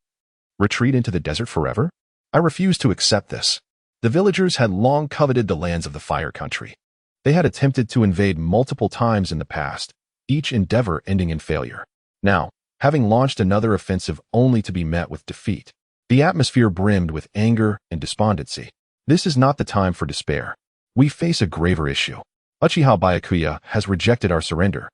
retreat into the desert forever? I refuse to accept this. The villagers had long coveted the lands of the Fire Country. They had attempted to invade multiple times in the past, each endeavor ending in failure. Now, having launched another offensive only to be met with defeat, the atmosphere brimmed with anger and despondency. This is not the time for despair. We face a graver issue. Uchiha Baiye has rejected our surrender.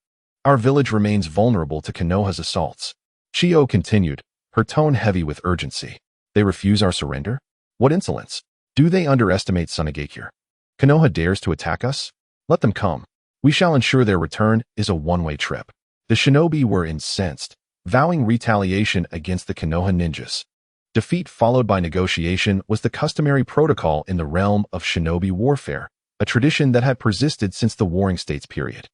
Our village remains vulnerable to Konoha's assaults. Chiyo continued, her tone heavy with urgency. They refuse our surrender? What insolence! Do they underestimate Sunagakure? Konoha dares to attack us? Let them come. We shall ensure their return is a one-way trip. The shinobi were incensed, vowing retaliation against the Konoha ninjas. Defeat followed by negotiation was the customary protocol in the realm of shinobi warfare, a tradition that had persisted since the Warring States period.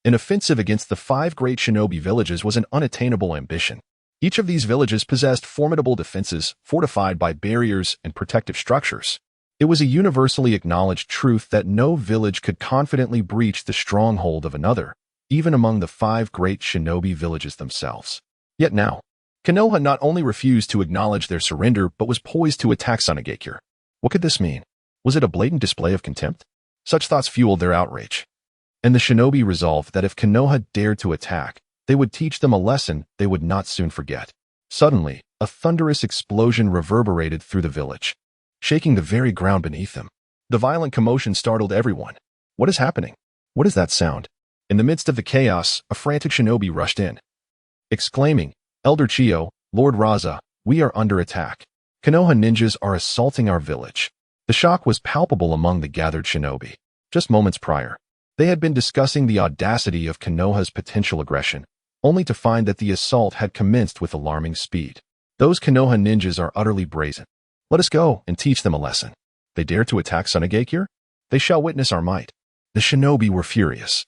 An offensive against the 5 great shinobi villages was an unattainable ambition. Each of these villages possessed formidable defenses fortified by barriers and protective structures. It was a universally acknowledged truth that no village could confidently breach the stronghold of another, even among the 5 great shinobi villages themselves. Yet now, Konoha not only refused to acknowledge their surrender but was poised to attack Sunagakure. What could this mean? Was it a blatant display of contempt? Such thoughts fueled their outrage, and the shinobi resolved that if Konoha dared to attack, they would teach them a lesson they would not soon forget. Suddenly, a thunderous explosion reverberated through the village, shaking the very ground beneath them. The violent commotion startled everyone. What is happening? What is that sound? In the midst of the chaos, a frantic shinobi rushed in, exclaiming, "Elder Chiyo, Lord Raza, we are under attack. Konoha ninjas are assaulting our village." The shock was palpable among the gathered shinobi. Just moments prior, they had been discussing the audacity of Konoha's potential aggression, only to find that the assault had commenced with alarming speed. Those Konoha ninjas are utterly brazen. Let us go and teach them a lesson. They dare to attack Sunagakure? They shall witness our might. The shinobi were furious.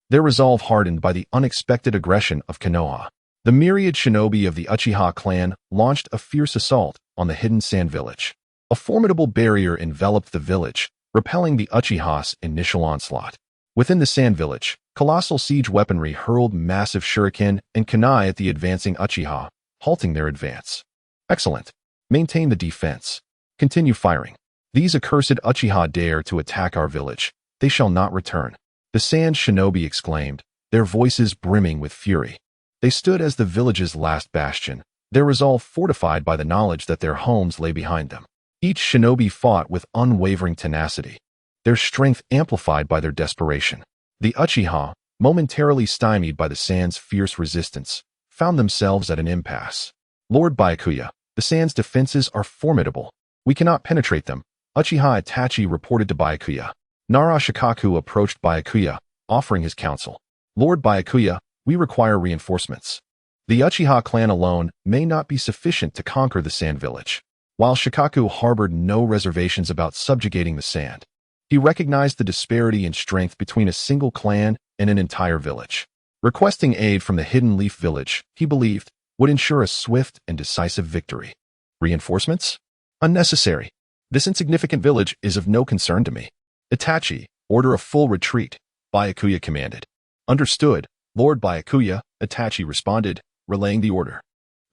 Their resolve hardened by the unexpected aggression of Konoha. The myriad shinobi of the Uchiha clan launched a fierce assault on the hidden sand village. A formidable barrier enveloped the village, repelling the Uchiha's initial onslaught. Within the sand village, colossal siege weaponry hurled massive shuriken and kunai at the advancing Uchiha, halting their advance. Excellent. Maintain the defense. Continue firing. These accursed Uchiha dare to attack our village. They shall not return. The sand shinobi exclaimed, their voices brimming with fury. They stood as the village's last bastion, their resolve fortified by the knowledge that their homes lay behind them. Each shinobi fought with unwavering tenacity, their strength amplified by their desperation. The Uchiha, momentarily stymied by the sand's fierce resistance, found themselves at an impasse. Lord Byakuya, the sand's defenses are formidable. We cannot penetrate them, Uchiha Itachi reported to Byakuya. Nara Shikaku approached Byakuya, offering his counsel. Lord Byakuya, we require reinforcements. The Uchiha clan alone may not be sufficient to conquer the sand village. While Shikaku harbored no reservations about subjugating the sand, he recognized the disparity in strength between a single clan and an entire village. Requesting aid from the Hidden Leaf village, he believed, would ensure a swift and decisive victory. Reinforcements? Unnecessary. This insignificant village is of no concern to me. Itachi, order a full retreat, Byakuya commanded. Understood, Lord Byakuya, Itachi responded, relaying the order.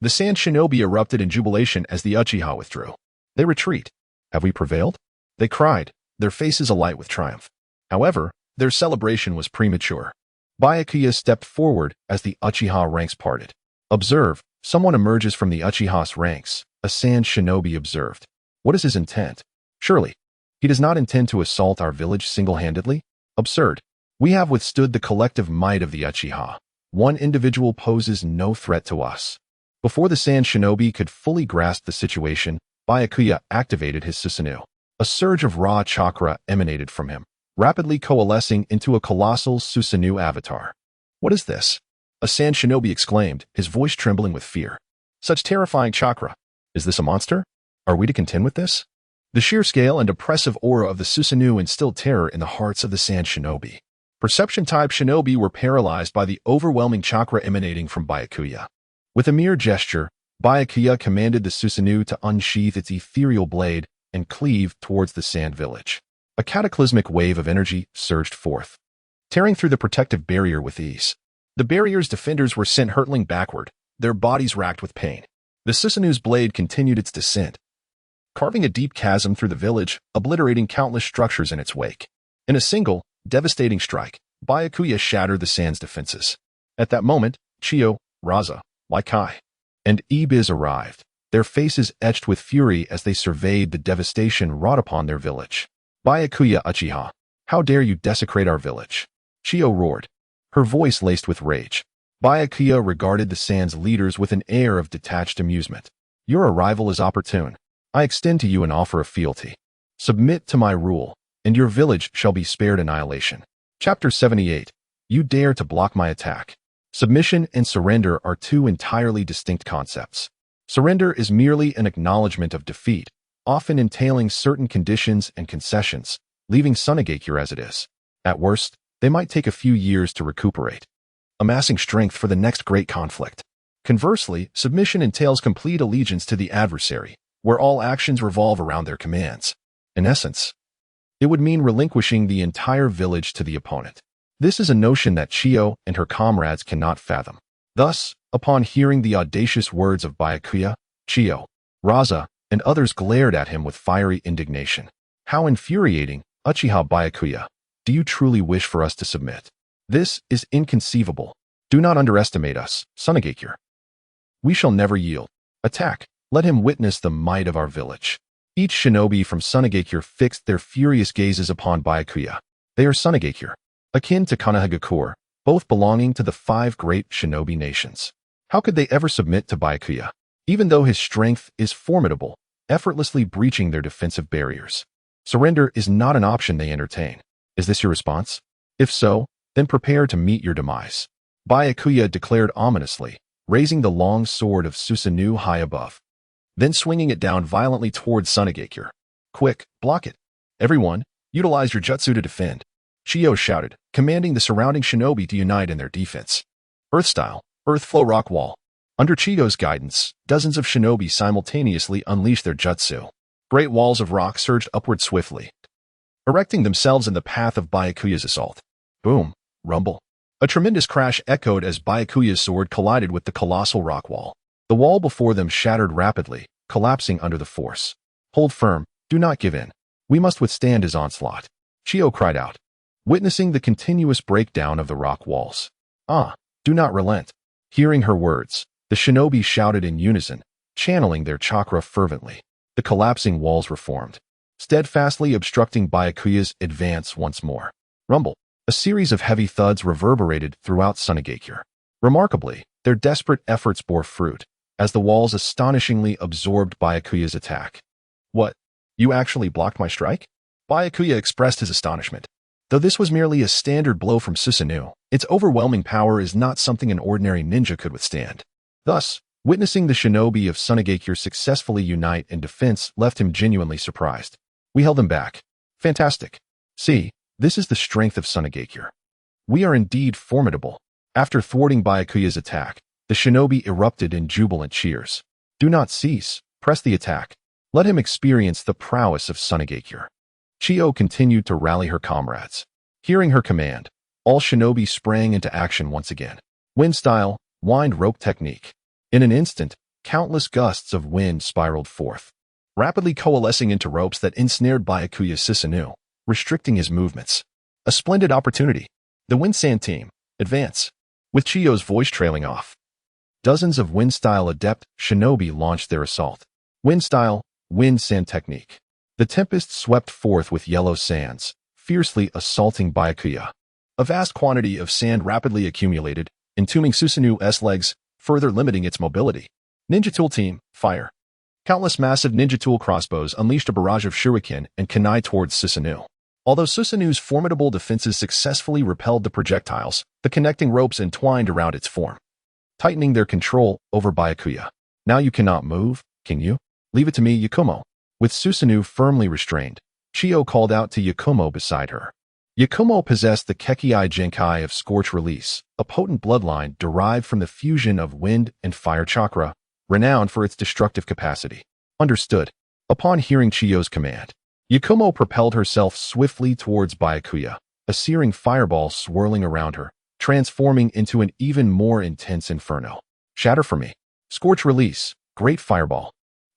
The sand shinobi erupted in jubilation as the Uchiha withdrew. They retreat. Have we prevailed? They cried, their faces alight with triumph. However, their celebration was premature. Byakuya stepped forward as the Uchiha ranks parted. Observe, someone emerges from the Uchiha's ranks, a sand shinobi observed. What is his intent? Surely, he does not intend to assault our village single-handedly? Absurd. We have withstood the collective might of the Uchiha. One individual poses no threat to us. Before the sand shinobi could fully grasp the situation, Byakuya activated his Susanoo. A surge of raw chakra emanated from him, rapidly coalescing into a colossal Susanoo avatar. What is this? A sand shinobi exclaimed, his voice trembling with fear. Such terrifying chakra. Is this a monster? Are we to contend with this? The sheer scale and oppressive aura of the Susanoo instilled terror in the hearts of the sand shinobi. Perception-type shinobi were paralyzed by the overwhelming chakra emanating from Byakuya. With a mere gesture, Byakuya commanded the Susanoo to unsheath its ethereal blade and cleave towards the sand village. A cataclysmic wave of energy surged forth, tearing through the protective barrier with ease. The barrier's defenders were sent hurtling backward, their bodies racked with pain. The Susanoo's blade continued its descent, carving a deep chasm through the village, obliterating countless structures in its wake. In a single, devastating strike, Byakuya shattered the sand's defenses. At that moment, Chiyo, Raza, Laikai, and Ibiz arrived, their faces etched with fury as they surveyed the devastation wrought upon their village. Byakuya Uchiha, how dare you desecrate our village? Chiyo roared, her voice laced with rage. Byakuya regarded the sand's leaders with an air of detached amusement. Your arrival is opportune. I extend to you an offer of fealty. Submit to my rule, and your village shall be spared annihilation. Chapter 78. You dare to block my attack. Submission and surrender are two entirely distinct concepts. Surrender is merely an acknowledgement of defeat, often entailing certain conditions and concessions, leaving Sunagakure as it is. At worst, they might take a few years to recuperate, amassing strength for the next great conflict. Conversely, submission entails complete allegiance to the adversary, where all actions revolve around their commands. In essence, it would mean relinquishing the entire village to the opponent. This is a notion that Chiyo and her comrades cannot fathom. Thus, upon hearing the audacious words of Byakuya, Chiyo, Raza, and others glared at him with fiery indignation. How infuriating, Uchiha Byakuya! Do you truly wish for us to submit? This is inconceivable. Do not underestimate us, Sunagakure. We shall never yield. Attack. Let him witness the might of our village. Each shinobi from Sunagakure fixed their furious gazes upon Byakuya. They are Sunagakure, akin to Konoha, both belonging to the 5 great shinobi nations. How could they ever submit to Byakuya, even though his strength is formidable, effortlessly breaching their defensive barriers? Surrender is not an option they entertain. Is this your response? If so, then prepare to meet your demise. Byakuya declared ominously, raising the long sword of Susanoo high above, then swinging it down violently towards Sunagakure. Quick, block it. Everyone, utilize your jutsu to defend, Chiyo shouted, commanding the surrounding shinobi to unite in their defense. Earth style, earth flow rock wall. Under Chiyo's guidance, dozens of shinobi simultaneously unleashed their jutsu. Great walls of rock surged upward swiftly, erecting themselves in the path of Byakuya's assault. Boom, rumble. A tremendous crash echoed as Byakuya's sword collided with the colossal rock wall. The wall before them shattered rapidly, collapsing under the force. Hold firm, do not give in. We must withstand his onslaught, Chiyo cried out, witnessing the continuous breakdown of the rock walls. Do not relent. Hearing her words, the shinobi shouted in unison, channeling their chakra fervently. The collapsing walls reformed, steadfastly obstructing Byakuya's advance once more. Rumble. A series of heavy thuds reverberated throughout Sunagakure. Remarkably, their desperate efforts bore fruit, as the walls astonishingly absorbed Byakuya's attack. What? You actually blocked my strike? Byakuya expressed his astonishment. Though this was merely a standard blow from Susanoo, its overwhelming power is not something an ordinary ninja could withstand. Thus, witnessing the shinobi of Sunagakure successfully unite in defense left him genuinely surprised. We held them back. Fantastic. See, this is the strength of Sunagakure. We are indeed formidable. After thwarting Byakuya's attack, the shinobi erupted in jubilant cheers. Do not cease. Press the attack. Let him experience the prowess of Sunagakure. Chiyo continued to rally her comrades. Hearing her command, all shinobi sprang into action once again. Wind style, wind rope technique. In an instant, countless gusts of wind spiraled forth, rapidly coalescing into ropes that ensnared Byakuya Susanoo, restricting his movements. A splendid opportunity. The Wind Sand team, advance. With Chiyo's voice trailing off, dozens of wind style adept shinobi launched their assault. Wind style, wind sand technique. The tempest swept forth with yellow sands, fiercely assaulting Byakuya. A vast quantity of sand rapidly accumulated, entombing Susanoo's legs, further limiting its mobility. Ninja Tool Team, fire. Countless massive ninja tool crossbows unleashed a barrage of shuriken and kunai towards Susanoo. Although Susanoo's formidable defenses successfully repelled the projectiles, the connecting ropes entwined around its form, tightening their control over Byakuya. Now you cannot move, can you? Leave it to me, Yakumo. With Susanoo firmly restrained, Chiyo called out to Yakumo beside her. Yakumo possessed the Kekkei Genkai of Scorch Release, a potent bloodline derived from the fusion of wind and fire chakra, renowned for its destructive capacity. Understood. Upon hearing Chiyo's command, Yakumo propelled herself swiftly towards Byakuya, a searing fireball swirling around her, transforming into an even more intense inferno. Shatter for me. Scorch Release, Great Fireball.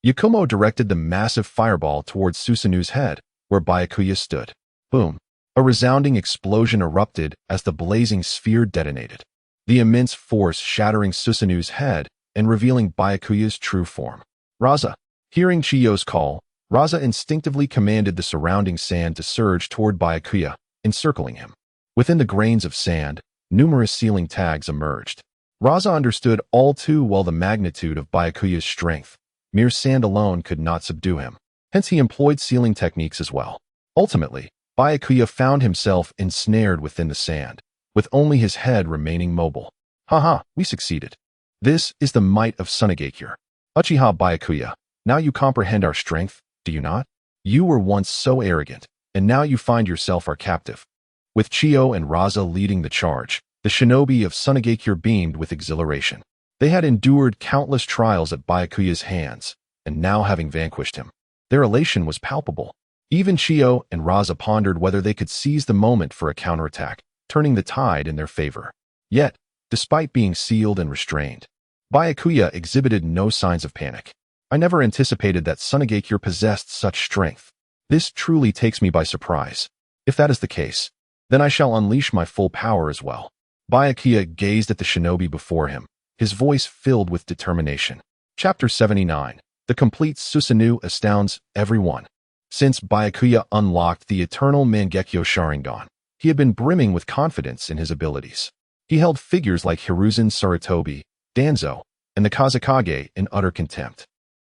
Yakumo directed the massive fireball towards Susanoo's head, where Byakuya stood. Boom. A resounding explosion erupted as the blazing sphere detonated, the immense force shattering Susanoo's head and revealing Byakuya's true form. Raza. Hearing Chiyo's call, Raza instinctively commanded the surrounding sand to surge toward Byakuya, encircling him. Within the grains of sand, numerous sealing tags emerged. Raza understood all too well the magnitude of Byakuya's strength. Mere sand alone could not subdue him. Hence he employed sealing techniques as well. Ultimately, Byakuya found himself ensnared within the sand, with only his head remaining mobile. Haha, we succeeded. This is the might of Sunagakure. Uchiha Byakuya, now you comprehend our strength, do you not? You were once so arrogant, and now you find yourself our captive. With Chiyo and Raza leading the charge, the shinobi of Sunagakure beamed with exhilaration. They had endured countless trials at Byakuya's hands, and now having vanquished him, their elation was palpable. Even Chiyo and Raza pondered whether they could seize the moment for a counterattack, turning the tide in their favor. Yet, despite being sealed and restrained, Byakuya exhibited no signs of panic. I never anticipated that Sunagakure possessed such strength. This truly takes me by surprise. If that is the case, then I shall unleash my full power as well. Byakuya gazed at the shinobi before him, his voice filled with determination. Chapter 79. The complete Susanoo astounds everyone. Since Byakuya unlocked the eternal Mangekyo Sharingan, he had been brimming with confidence in his abilities. He held figures like Hiruzen Sarutobi, Danzo, and the Kazekage in utter contempt.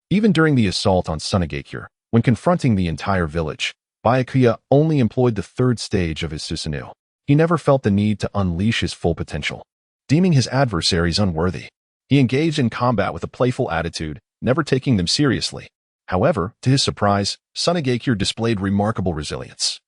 Even during the assault on Sunagakure, when confronting the entire village, Byakuya only employed the third stage of his Susanoo. He never felt the need to unleash his full potential. Deeming his adversaries unworthy, He engaged in combat with a playful attitude, never taking them seriously. However, to his surprise, Sunagakure displayed remarkable resilience,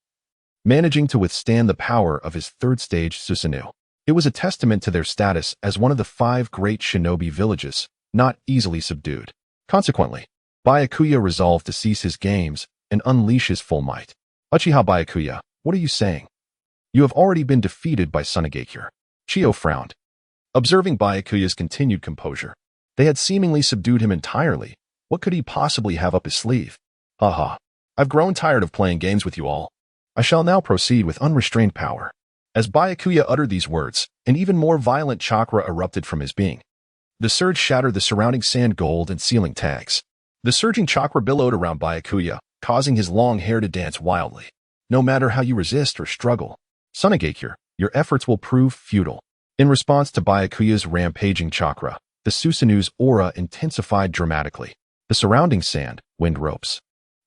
managing to withstand the power of his third-stage Susanoo. It was a testament to their status as one of the 5 great shinobi villages, not easily subdued. Consequently, Byakuya resolved to cease his games and unleash his full might. Uchiha Byakuya, what are you saying? You have already been defeated by Sunagakure. Chiyo frowned, observing Byakuya's continued composure. They had seemingly subdued him entirely. What could he possibly have up his sleeve? Haha. I've grown tired of playing games with you all. I shall now proceed with unrestrained power. As Byakuya uttered these words, an even more violent chakra erupted from his being. The surge shattered the surrounding sand gold and ceiling tags. The surging chakra billowed around Byakuya, causing his long hair to dance wildly. No matter how you resist or struggle, Sunagakure, your efforts will prove futile. In response to Byakuya's rampaging chakra, the Susanoo's aura intensified dramatically. The surrounding sand, wind ropes,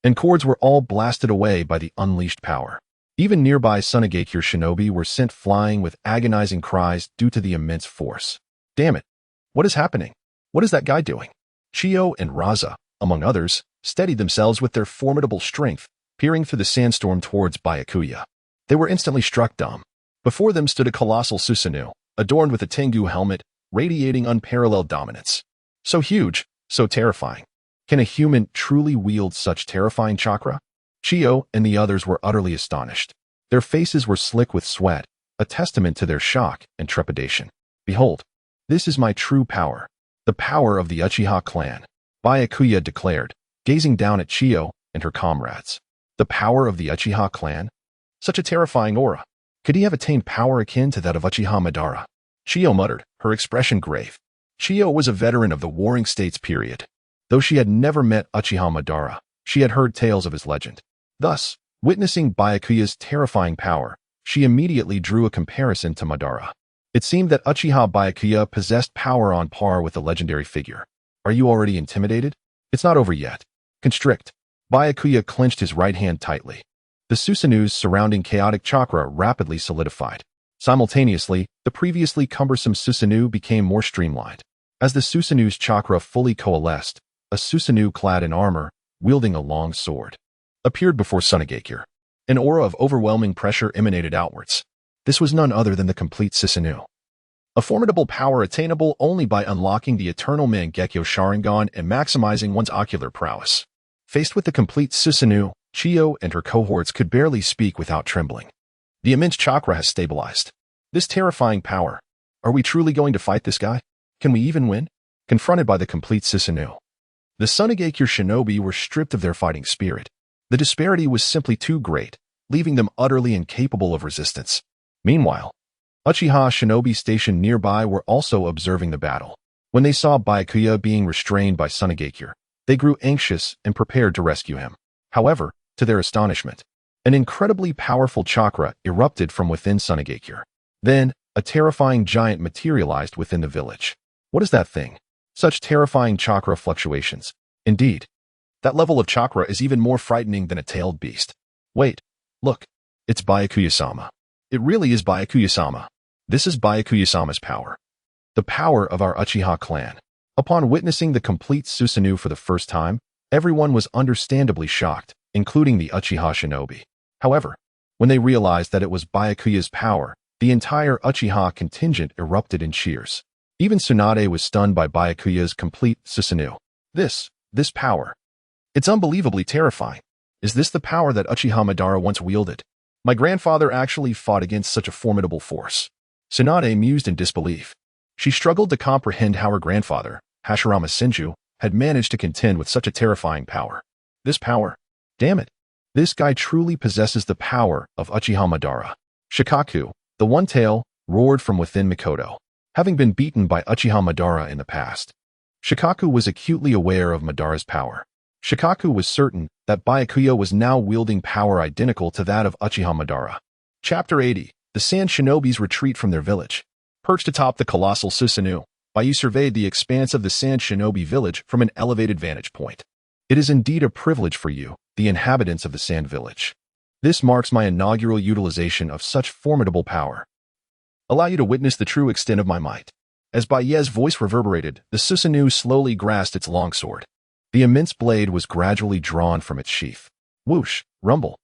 and cords were all blasted away by the unleashed power. Even nearby Sunagakure shinobi were sent flying with agonizing cries due to the immense force. Damn it! What is happening? What is that guy doing? Chiyo and Raza, among others, steadied themselves with their formidable strength, peering through the sandstorm towards Byakuya. They were instantly struck dumb. Before them stood a colossal Susanoo, adorned with a Tengu helmet, radiating unparalleled dominance. So huge, so terrifying. Can a human truly wield such terrifying chakra? Chiyo and the others were utterly astonished. Their faces were slick with sweat, a testament to their shock and trepidation. Behold, this is my true power, the power of the Uchiha clan, Byakuya declared, gazing down at Chiyo and her comrades. The power of the Uchiha clan? Such a terrifying aura. Could he have attained power akin to that of Uchiha Madara? Chiyo muttered, her expression grave. Chiyo was a veteran of the Warring States period. Though she had never met Uchiha Madara, she had heard tales of his legend. Thus, witnessing Byakuya's terrifying power, she immediately drew a comparison to Madara. It seemed that Uchiha Byakuya possessed power on par with the legendary figure. Are you already intimidated? It's not over yet. Constrict. Byakuya clenched his right hand tightly. The Susanoo's surrounding chaotic chakra rapidly solidified. Simultaneously, the previously cumbersome Susanoo became more streamlined. As the Susanoo's chakra fully coalesced, a Susanoo clad in armor, wielding a long sword, appeared before Sunagakure. An aura of overwhelming pressure emanated outwards. This was none other than the complete Susanoo. A formidable power attainable only by unlocking the eternal Mangekyo Sharingan and maximizing one's ocular prowess. Faced with the complete Susanoo, Chiyo and her cohorts could barely speak without trembling. The immense chakra has stabilized. This terrifying power. Are we truly going to fight this guy? Can we even win? Confronted by the complete Susanoo, the Sunagakure shinobi were stripped of their fighting spirit. The disparity was simply too great, leaving them utterly incapable of resistance. Meanwhile, Uchiha shinobi stationed nearby were also observing the battle. When they saw Byakuya being restrained by Sunagakure, they grew anxious and prepared to rescue him. However, to their astonishment, an incredibly powerful chakra erupted from within Sunagakure. Then, a terrifying giant materialized within the village. What is that thing? Such terrifying chakra fluctuations. Indeed, that level of chakra is even more frightening than a tailed beast. Wait, look, it's Byakuya-sama. It really is Byakuya-sama. This is Byakuya-sama's power. The power of our Uchiha clan. Upon witnessing the complete Susanoo for the first time, everyone was understandably shocked, including the Uchiha shinobi. However, when they realized that it was Byakuya's power, the entire Uchiha contingent erupted in cheers. Even Tsunade was stunned by Byakuya's complete Susanoo. This power. It's unbelievably terrifying. Is this the power that Uchiha Madara once wielded? My grandfather actually fought against such a formidable force. Tsunade mused in disbelief. She struggled to comprehend how her grandfather, Hashirama Senju, had managed to contend with such a terrifying power. This power. Damn it. This guy truly possesses the power of Uchiha Madara. Shikaku, the one-tail, roared from within Mikoto. Having been beaten by Uchiha Madara in the past, Shikaku was acutely aware of Madara's power. Shikaku was certain that Byakuya was now wielding power identical to that of Uchiha Madara. Chapter 80. The Sand Shinobis retreat from their village. Perched atop the colossal Susanoo, Baiye surveyed the expanse of the Sand Shinobi village from an elevated vantage point. It is indeed a privilege for you, the inhabitants of the Sand Village. This marks my inaugural utilization of such formidable power. Allow you to witness the true extent of my might. As Baiye's voice reverberated, the Susanoo slowly grasped its longsword. The immense blade was gradually drawn from its sheath. Whoosh, rumble.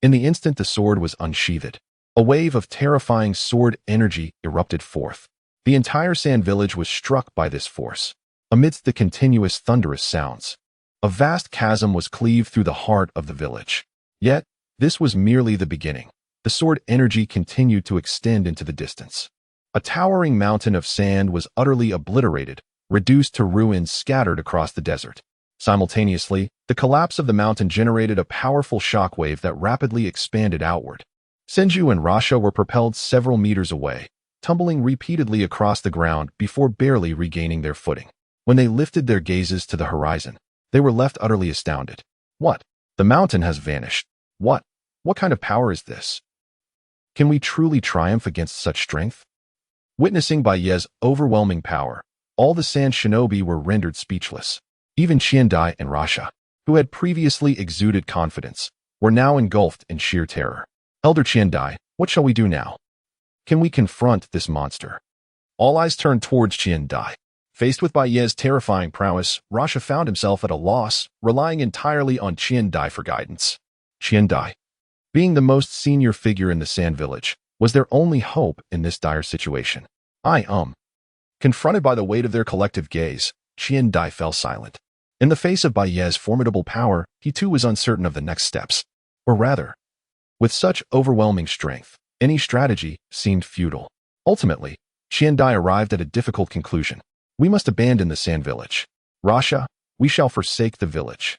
In the instant the sword was unsheathed, a wave of terrifying sword energy erupted forth. The entire sand village was struck by this force. Amidst the continuous thunderous sounds, a vast chasm was cleaved through the heart of the village. Yet, this was merely the beginning. The sword energy continued to extend into the distance. A towering mountain of sand was utterly obliterated, reduced to ruins scattered across the desert. Simultaneously, the collapse of the mountain generated a powerful shockwave that rapidly expanded outward. Senju and Rasha were propelled several meters away, tumbling repeatedly across the ground before barely regaining their footing. When they lifted their gazes to the horizon, they were left utterly astounded. What? The mountain has vanished. What? What kind of power is this? Can we truly triumph against such strength? Witnessing Baiye's overwhelming power, all the sand shinobi were rendered speechless. Even Qiandai and Rasha, who had previously exuded confidence, were now engulfed in sheer terror. Elder Qiandai, what shall we do now? Can we confront this monster? All eyes turned towards Qiandai. Faced with Baiye's terrifying prowess, Rasha found himself at a loss, relying entirely on Qiandai for guidance. Qiandai, being the most senior figure in the Sand Village, was their only hope in this dire situation. Confronted by the weight of their collective gaze, Qiandai fell silent. In the face of Baiye's formidable power, he too was uncertain of the next steps. Or rather, with such overwhelming strength, any strategy seemed futile. Ultimately, Qiandai arrived at a difficult conclusion. We must abandon the Sand Village. Rasha, we shall forsake the village.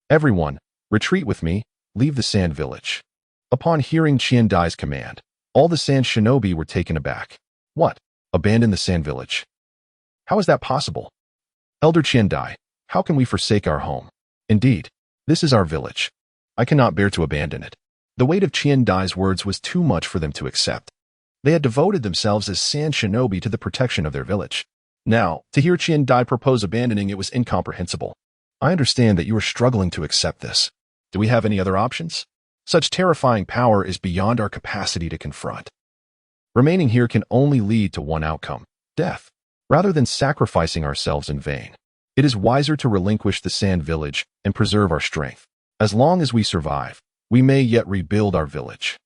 Everyone, retreat with me, leave the Sand Village. Upon hearing Qiandai's command, all the Sand Shinobi were taken aback. What? Abandon the Sand Village? How is that possible? Elder Qiandai, how can we forsake our home? Indeed, this is our village. I cannot bear to abandon it. The weight of Qiandai's words was too much for them to accept. They had devoted themselves as Sand Shinobi to the protection of their village. Now, to hear Qiandai propose abandoning it was incomprehensible. I understand that you are struggling to accept this. Do we have any other options? Such terrifying power is beyond our capacity to confront. Remaining here can only lead to one outcome: death. Rather than sacrificing ourselves in vain, it is wiser to relinquish the Sand Village and preserve our strength. As long as we survive, we may yet rebuild our village.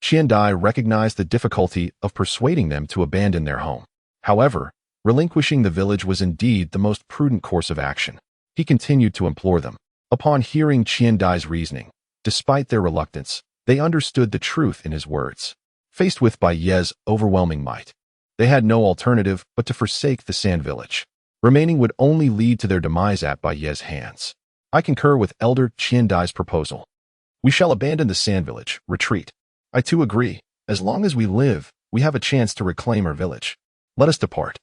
Qiandai recognized the difficulty of persuading them to abandon their home. However, relinquishing the village was indeed the most prudent course of action. He continued to implore them. Upon hearing Qiandai's reasoning, despite their reluctance, they understood the truth in his words. Faced with Baiye's overwhelming might, they had no alternative but to forsake the Sand Village. Remaining would only lead to their demise at Baiye's hands. I concur with Elder Qiandai's proposal. We shall abandon the Sand Village, retreat. I too agree. As long as we live, we have a chance to reclaim our village. Let us depart.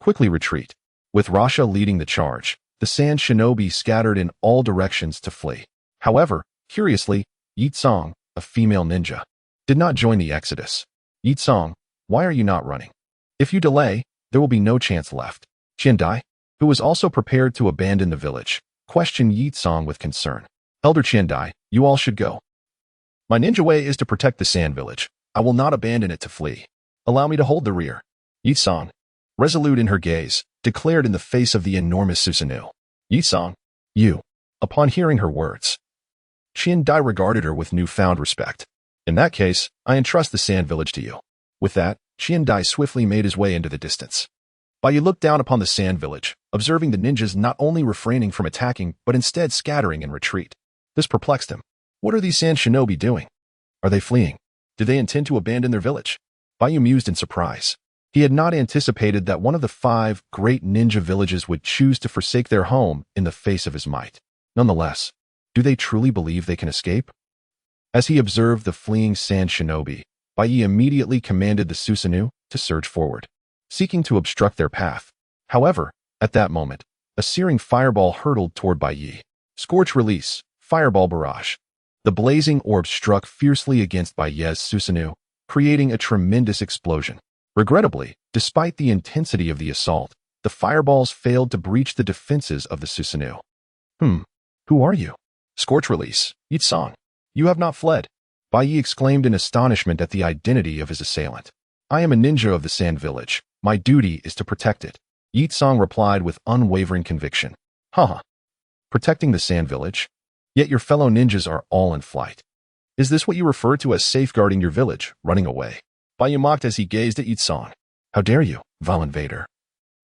Quickly retreat. With Rasha leading the charge, the Sand Shinobi scattered in all directions to flee. However, curiously, Yitsong, a female ninja, did not join the exodus. Yitsong, why are you not running? If you delay, there will be no chance left. Qiandai, who was also prepared to abandon the village, questioned Yitsong with concern. Elder Qiandai, you all should go. My ninja way is to protect the Sand Village. I will not abandon it to flee. Allow me to hold the rear. Yitsong, resolute in her gaze, declared in the face of the enormous Susanoo. Yitsong, you. Upon hearing her words, Qiandai regarded her with newfound respect. In that case, I entrust the Sand Village to you. With that, Qiandai swiftly made his way into the distance. Baiye looked down upon the Sand Village, observing the ninjas not only refraining from attacking, but instead scattering in retreat. This perplexed him. What are these Sand Shinobi doing? Are they fleeing? Do they intend to abandon their village? Baiye mused in surprise. He had not anticipated that one of the 5 great ninja villages would choose to forsake their home in the face of his might. Nonetheless, do they truly believe they can escape? As he observed the fleeing Sand Shinobi, Baiye immediately commanded the Susanoo to surge forward, seeking to obstruct their path. However, at that moment, a searing fireball hurtled toward Baiye. Scorch release, fireball barrage. The blazing orb struck fiercely against Baiye's Susanoo, creating a tremendous explosion. Regrettably, despite the intensity of the assault, the fireballs failed to breach the defenses of the Susanoo. Who are you? Scorch release, Yitsong. You have not fled. Baiye exclaimed in astonishment at the identity of his assailant. I am a ninja of the Sand Village, My duty is to protect it. Yi Song replied with unwavering conviction. Haha. Protecting the sand village? Yet your fellow ninjas are all in flight. Is this what you refer to as safeguarding your village, running away? Baiye mocked as he gazed at Yi Song. How dare you, vile invader?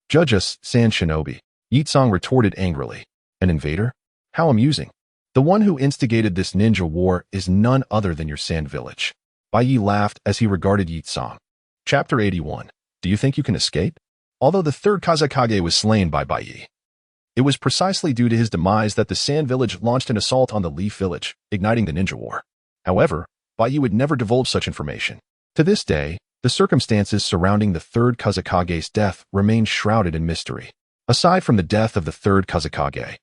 Judge us, sand shinobi. Yi Song retorted angrily. An invader? How amusing. The one who instigated this ninja war is none other than your sand village. Baiye laughed as he regarded Yi Song. Chapter 81. Do you think you can escape? Although the third Kazekage was slain by Baiye, it was precisely due to his demise that the Sand Village launched an assault on the Leaf Village, igniting the ninja war. However, Baiye would never divulge such information. To this day, the circumstances surrounding the third Kazekage's death remain shrouded in mystery. Aside from the death of the third Kazekage,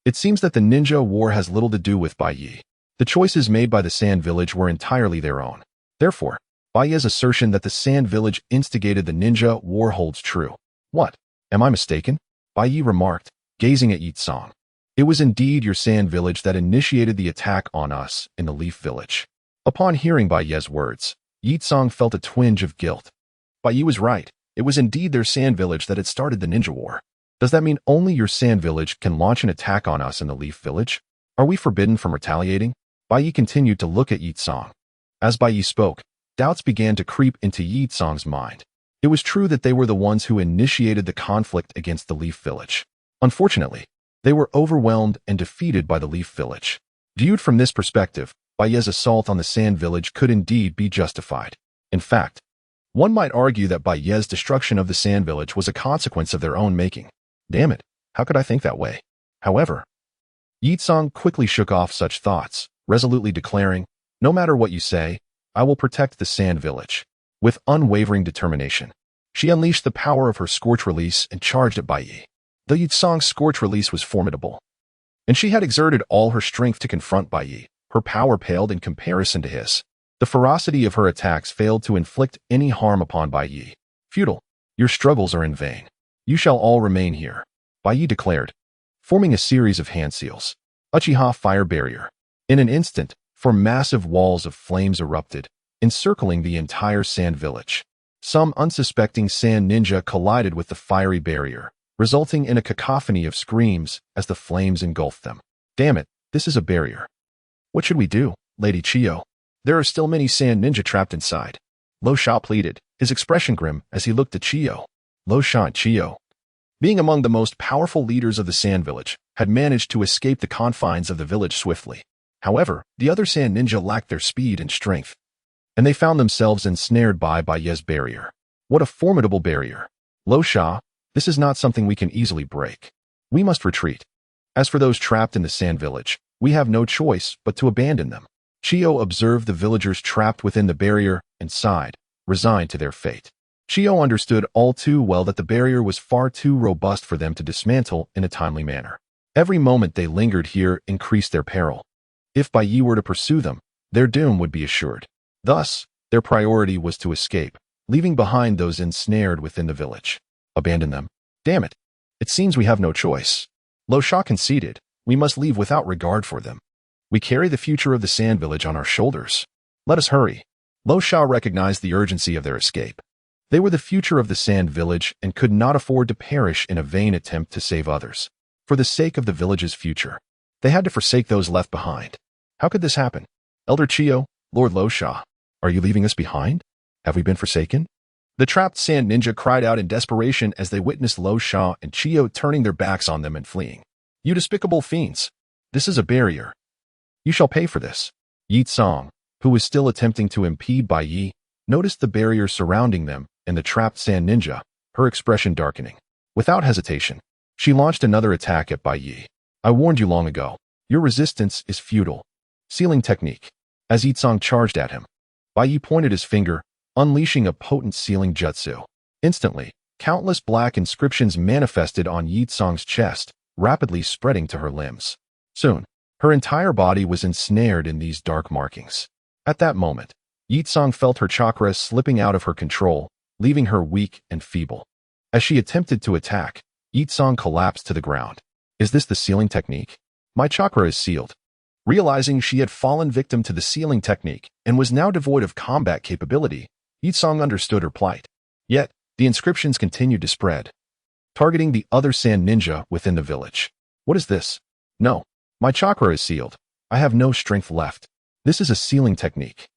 it seems that the ninja war has little to do with Baiye. The choices made by the Sand Village were entirely their own. Therefore, Baiye's assertion that the Sand Village instigated the ninja war holds true. What? Am I mistaken? Baiye remarked, gazing at Yi Song. It was indeed your Sand Village that initiated the attack on us in the Leaf Village. Upon hearing Baiye's words, Yi Song felt a twinge of guilt. Baiye was right. It was indeed their Sand Village that had started the ninja war. Does that mean only your Sand Village can launch an attack on us in the Leaf Village? Are we forbidden from retaliating? Baiye continued to look at Yi Song. As Baiye spoke, doubts began to creep into Yi Song's mind. It was true that they were the ones who initiated the conflict against the Leaf Village. Unfortunately, they were overwhelmed and defeated by the Leaf Village. Viewed from this perspective, Baiye's assault on the Sand Village could indeed be justified. In fact, one might argue that Baiye's destruction of the Sand Village was a consequence of their own making. Damn it, how could I think that way? However, Yi Song quickly shook off such thoughts, resolutely declaring, no matter what you say, I will protect the Sand Village. With unwavering determination, she unleashed the power of her Scorch Release and charged at Baiye. The Yi Song's Scorch Release was formidable, and she had exerted all her strength to confront Baiye. Her power paled in comparison to his. The ferocity of her attacks failed to inflict any harm upon Baiye. Futile, your struggles are in vain. You shall all remain here, Baiye declared, forming a series of hand seals. Uchiha Fire Barrier. In an instant, four massive walls of flames erupted, encircling the entire Sand Village. Some unsuspecting sand ninja collided with the fiery barrier, resulting in a cacophony of screams as the flames engulfed them. Damn it, this is a barrier. What should we do, Lady Chiyo? There are still many sand ninja trapped inside. Lo Sha pleaded, his expression grim as he looked at Chiyo. Lo Sha and Chiyo, being among the most powerful leaders of the Sand Village, had managed to escape the confines of the village swiftly. However, the other sand ninja lacked their speed and strength, and they found themselves ensnared by Baiye's barrier. What a formidable barrier! Lo Sha, this is not something we can easily break. We must retreat. As for those trapped in the Sand Village, we have no choice but to abandon them. Chiyo observed the villagers trapped within the barrier and sighed, resigned to their fate. Chiyo understood all too well that the barrier was far too robust for them to dismantle in a timely manner. Every moment they lingered here increased their peril. If Baiye were to pursue them, their doom would be assured. Thus, their priority was to escape, leaving behind those ensnared within the village. Abandon them? Damn it! It seems we have no choice. Lo Sha conceded, we must leave without regard for them. We carry the future of the Sand Village on our shoulders. Let us hurry. Lo Sha recognized the urgency of their escape. They were the future of the Sand Village and could not afford to perish in a vain attempt to save others. For the sake of the village's future, they had to forsake those left behind. How could this happen? Elder Chiyo, Lord Lo Sha, are you leaving us behind? Have we been forsaken? The trapped sand ninja cried out in desperation as they witnessed Lo Sha and Chiyo turning their backs on them and fleeing. You despicable fiends! This is a barrier. You shall pay for this. Yi Song, who was still attempting to impede Baiye, noticed the barrier surrounding them and the trapped sand ninja, her expression darkening. Without hesitation, she launched another attack at Baiye. I warned you long ago. Your resistance is futile. Sealing technique. As Yi Song charged at him, Baiye pointed his finger, unleashing a potent sealing jutsu. Instantly, countless black inscriptions manifested on Yi Song's chest, rapidly spreading to her limbs. Soon, her entire body was ensnared in these dark markings. At that moment, Yi Song felt her chakra slipping out of her control, leaving her weak and feeble. As she attempted to attack, Yi Song collapsed to the ground. Is this the sealing technique? My chakra is sealed. Realizing she had fallen victim to the sealing technique and was now devoid of combat capability, Yi Song understood her plight. Yet, The inscriptions continued to spread, targeting the other sand ninja within the village. What is this? No. My chakra is sealed. I have no strength left. This is a sealing technique.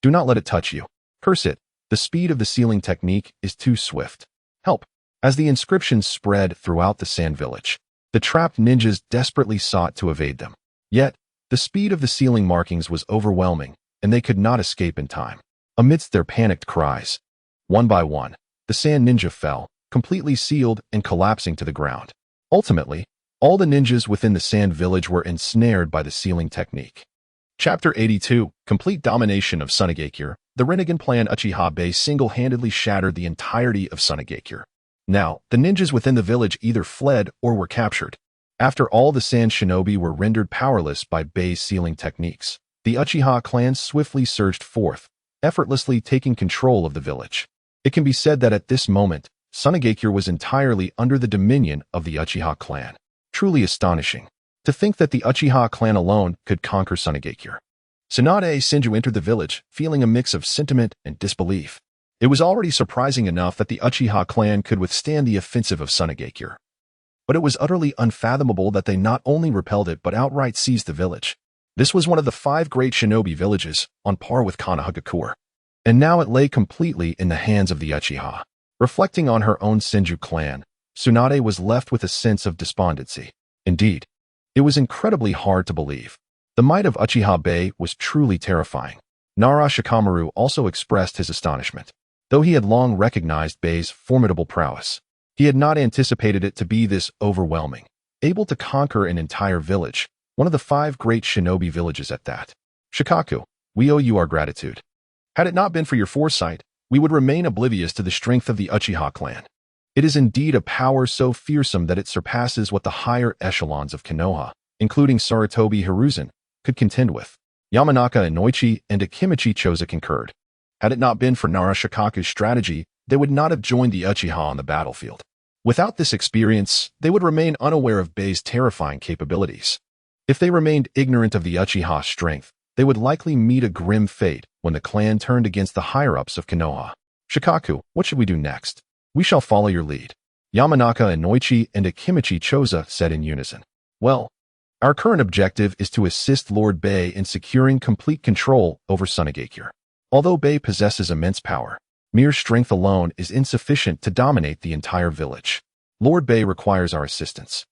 Do not let it touch you. Curse it. The speed of the sealing technique is too swift. Help. As the inscriptions spread throughout the sand village, the trapped ninjas desperately sought to evade them. Yet, the speed of the sealing markings was overwhelming, and they could not escape in time. Amidst their panicked cries, one by one, the sand ninja fell, completely sealed and collapsing to the ground. Ultimately, all the ninjas within the sand village were ensnared by the sealing technique. Chapter 82, Complete Domination of Sunagakure. The Rinnegan clan Uchiha Baiye single-handedly shattered the entirety of Sunagakure. Now, the ninjas within the village either fled or were captured. After all the sand shinobi were rendered powerless by Baiye's sealing techniques, the Uchiha clan swiftly surged forth, effortlessly taking control of the village. It can be said that at this moment, Sunagakure was entirely under the dominion of the Uchiha clan. Truly astonishing. To think that the Uchiha clan alone could conquer Sunagakure. Tsunade Shinji entered the village, feeling a mix of sentiment and disbelief. It was already surprising enough that the Uchiha clan could withstand the offensive of Sunagakure. But it was utterly unfathomable that they not only repelled it but outright seized the village. This was one of the 5 great shinobi villages, on par with Konoha. And now it lay completely in the hands of the Uchiha. Reflecting on her own Senju clan, Tsunade was left with a sense of despondency. Indeed, it was incredibly hard to believe. The might of Uchiha Baiye was truly terrifying. Nara Shikamaru also expressed his astonishment. Though he had long recognized Baiye's formidable prowess, he had not anticipated it to be this overwhelming, able to conquer an entire village, one of the 5 great shinobi villages at that. Shikaku, we owe you our gratitude. Had it not been for your foresight, we would remain oblivious to the strength of the Uchiha clan. It is indeed a power so fearsome that it surpasses what the higher echelons of Konoha, including Sarutobi Hiruzen, could contend with. Yamanaka Inoichi and Akimichi Choza concurred. Had it not been for Nara Shikaku's strategy, they would not have joined the Uchiha on the battlefield. Without this experience, they would remain unaware of Baiye's terrifying capabilities. If they remained ignorant of the Uchiha's strength, they would likely meet a grim fate when the clan turned against the higher-ups of Konoha. Shikaku, what should we do next? We shall follow your lead. Yamanaka Inoichi and Akimichi Choza said in unison. Well, our current objective is to assist Lord Baiye in securing complete control over Sunagakure. Although Baiye possesses immense power, mere strength alone is insufficient to dominate the entire village. Lord Baiye requires our assistance.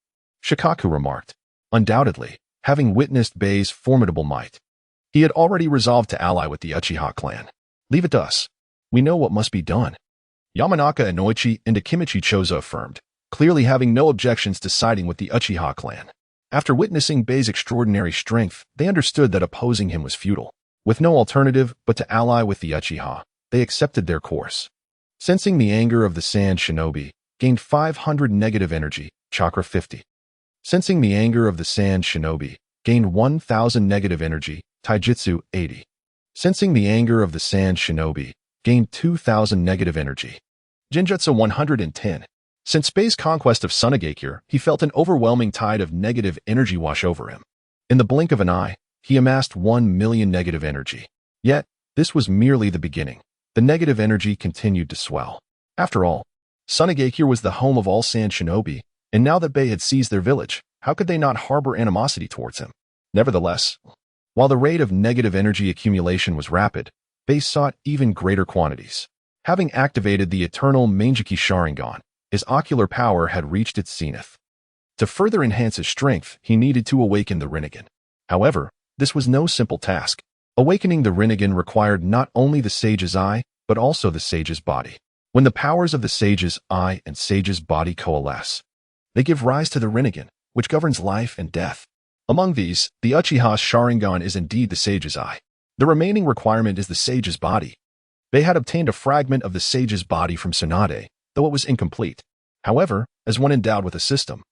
Shikaku remarked. Undoubtedly, having witnessed Baiye's formidable might, he had already resolved to ally with the Uchiha clan. Leave it to us. We know what must be done. Yamanaka Inoichi and Akimichi Choza affirmed, clearly having no objections to siding with the Uchiha clan. After witnessing Baiye's extraordinary strength, they understood that opposing him was futile. With no alternative but to ally with the Uchiha, they accepted their course. Sensing the anger of the sand shinobi, gained 500 negative energy, chakra 50. Sensing the anger of the sand shinobi, gained 1000 negative energy, taijutsu 80. Sensing the anger of the sand shinobi, gained 2000 negative energy, genjutsu 110. Since Baiye's conquest of Sunagakure, he felt an overwhelming tide of negative energy wash over him. In the blink of an eye, he amassed 1 million negative energy. Yet, this was merely the beginning. The negative energy continued to swell. After all, Sunagakure was the home of all sand shinobi, and now that Baiye had seized their village, how could they not harbor animosity towards him? Nevertheless, while the rate of negative energy accumulation was rapid, Baiye sought even greater quantities. Having activated the eternal Mangeki Sharingan, his ocular power had reached its zenith. To further enhance his strength, he needed to awaken the Rinnegan. However, this was no simple task. Awakening the Rinnegan required not only the Sage's Eye, but also the Sage's body. When the powers of the Sage's Eye and Sage's body coalesce, they give rise to the Rinnegan, which governs life and death. Among these, the Uchiha's Sharingan is indeed the Sage's Eye. The remaining requirement is the Sage's body. Baiye had obtained a fragment of the Sage's body from Tsunade, though it was incomplete. However, as one endowed with a system,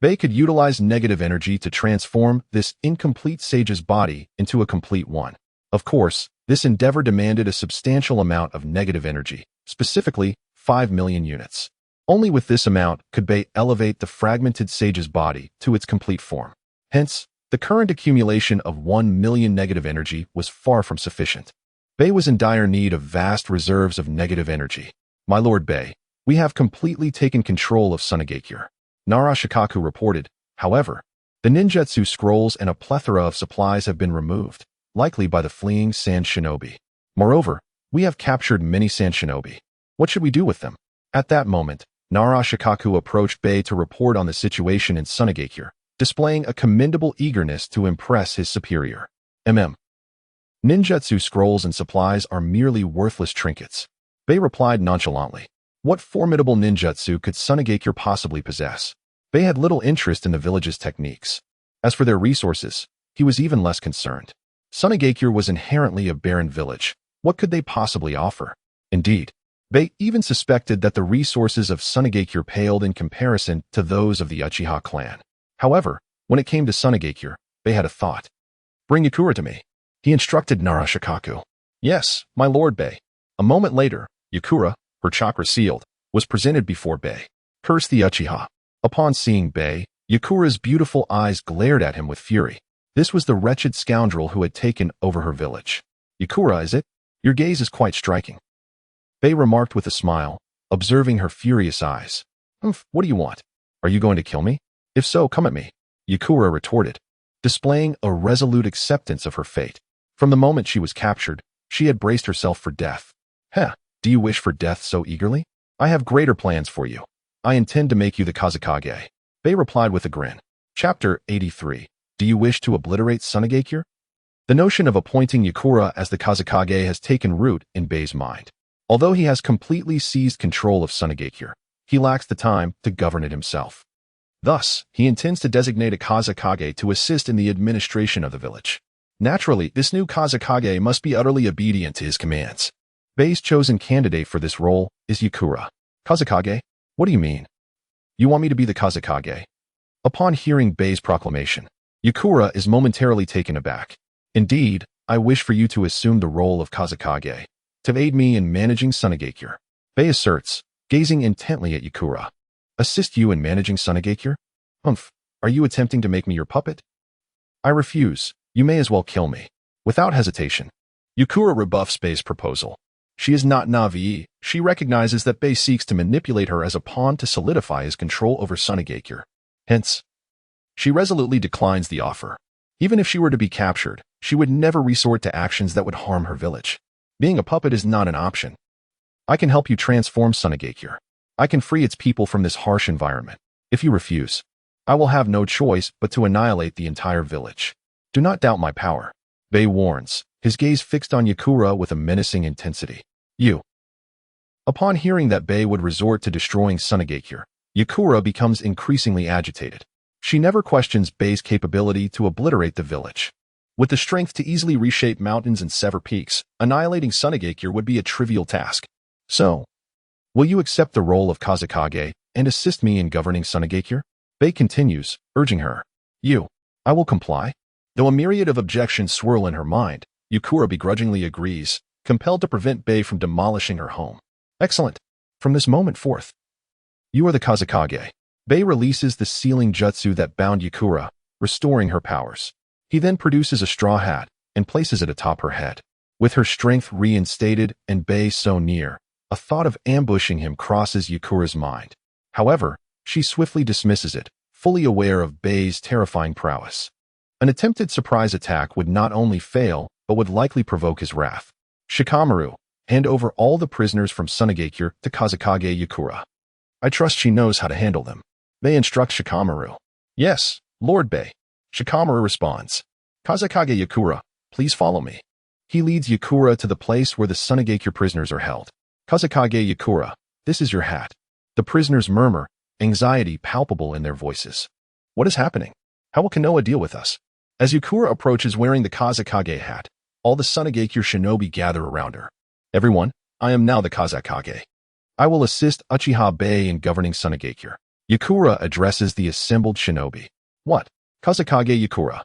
Baiye could utilize negative energy to transform this incomplete Sage's body into a complete one. Of course, this endeavor demanded a substantial amount of negative energy, specifically 5 million units. Only with this amount could Baiye elevate the fragmented Sage's body to its complete form. Hence, the current accumulation of 1 million negative energy was far from sufficient. Baiye was in dire need of vast reserves of negative energy. My Lord Baiye, We have completely taken control of Sunagakure. Narashikaku reported. However, the ninjutsu scrolls and a plethora of supplies have been removed, likely by the fleeing sand shinobi. Moreover, we have captured many sand shinobi. What should we do with them? At that moment, Narashikaku approached Bei to report on the situation in Sunagakure, displaying a commendable eagerness to impress his superior. Ninjutsu scrolls and supplies are merely worthless trinkets. Bei replied nonchalantly. What formidable ninjutsu could Sunagakure possibly possess? Bei had little interest in the village's techniques. As for their resources, he was even less concerned. Sunagakure was inherently a barren village. What could they possibly offer? Indeed, Bei even suspected that the resources of Sunagakure paled in comparison to those of the Uchiha clan. However, when it came to Sunagakure, Bei had a thought. Bring Yakura to me, he instructed Narashikaku. Yes, my lord Bei. A moment later, Yakura, her chakra sealed, was presented before Bei. Curse the Uchiha. Upon seeing Bei, Yakura's beautiful eyes glared at him with fury. This was the wretched scoundrel who had taken over her village. Yakura, is it? Your gaze is quite striking. Bei remarked with a smile, observing her furious eyes. What do you want? Are you going to kill me? If so, come at me. Yakura retorted, displaying a resolute acceptance of her fate. From the moment she was captured, she had braced herself for death. Do you wish for death so eagerly? I have greater plans for you. I intend to make you the Kazekage. Bei replied with a grin. Chapter 83. Do you wish to obliterate Sunagakure? The notion of appointing Yakura as the Kazekage has taken root in Bei's mind. Although he has completely seized control of Sunagakure, he lacks the time to govern it himself. Thus, he intends to designate a Kazekage to assist in the administration of the village. Naturally, this new Kazekage must be utterly obedient to his commands. Bei's chosen candidate for this role is Yakura. Kazekage? What do you mean? You want me to be the Kazekage? Upon hearing Bei's proclamation, Yakura is momentarily taken aback. Indeed, I wish for you to assume the role of Kazekage, to aid me in managing Sunagakure. Bei asserts, gazing intently at Yakura. Assist you in managing Sunagakure? Are you attempting to make me your puppet? I refuse. You may as well kill me. Without hesitation, Yakura rebuffs Bei's proposal. She is not naive. She recognizes that Bei seeks to manipulate her as a pawn to solidify his control over Sunagakure. Hence, she resolutely declines the offer. Even if she were to be captured, she would never resort to actions that would harm her village. Being a puppet is not an option. I can help you transform Sunagakure. I can free its people from this harsh environment. If you refuse, I will have no choice but to annihilate the entire village. Do not doubt my power. Bei warns, his gaze fixed on Yakura with a menacing intensity. Upon hearing that Bei would resort to destroying Sunagakure, Yakura becomes increasingly agitated. She never questions Bei's capability to obliterate the village. With the strength to easily reshape mountains and sever peaks, annihilating Sunagakure would be a trivial task. So, will you accept the role of Kazekage and assist me in governing Sunagakure? Bei continues, urging her. I will comply. Though a myriad of objections swirl in her mind, Yakura begrudgingly agrees, compelled to prevent Bei from demolishing her home. Excellent. From this moment forth, you are the Kazekage. Bei releases the sealing jutsu that bound Yakura, restoring her powers. He then produces a straw hat and places it atop her head. With her strength reinstated and Bei so near, a thought of ambushing him crosses Yakura's mind. However, she swiftly dismisses it, fully aware of Bei's terrifying prowess. An attempted surprise attack would not only fail, but would likely provoke his wrath. Shikamaru, hand over all the prisoners from Sunagakure to Kazekage Yakura. I trust she knows how to handle them. Bei instructs Shikamaru. Yes, Lord Bei. Shikamaru responds. Kazekage Yakura, please follow me. He leads Yakura to the place where the Sunagakure prisoners are held. Kazekage Yakura, this is your hat. The prisoners murmur, anxiety palpable in their voices. What is happening? How will Konoha deal with us? As Yakura approaches wearing the Kazekage hat, all the Sunagakure shinobi gather around her. Everyone, I am now the Kazekage. I will assist Uchiha Baiye in governing Sunagakure. Yakura addresses the assembled shinobi. What? Kazekage Yakura.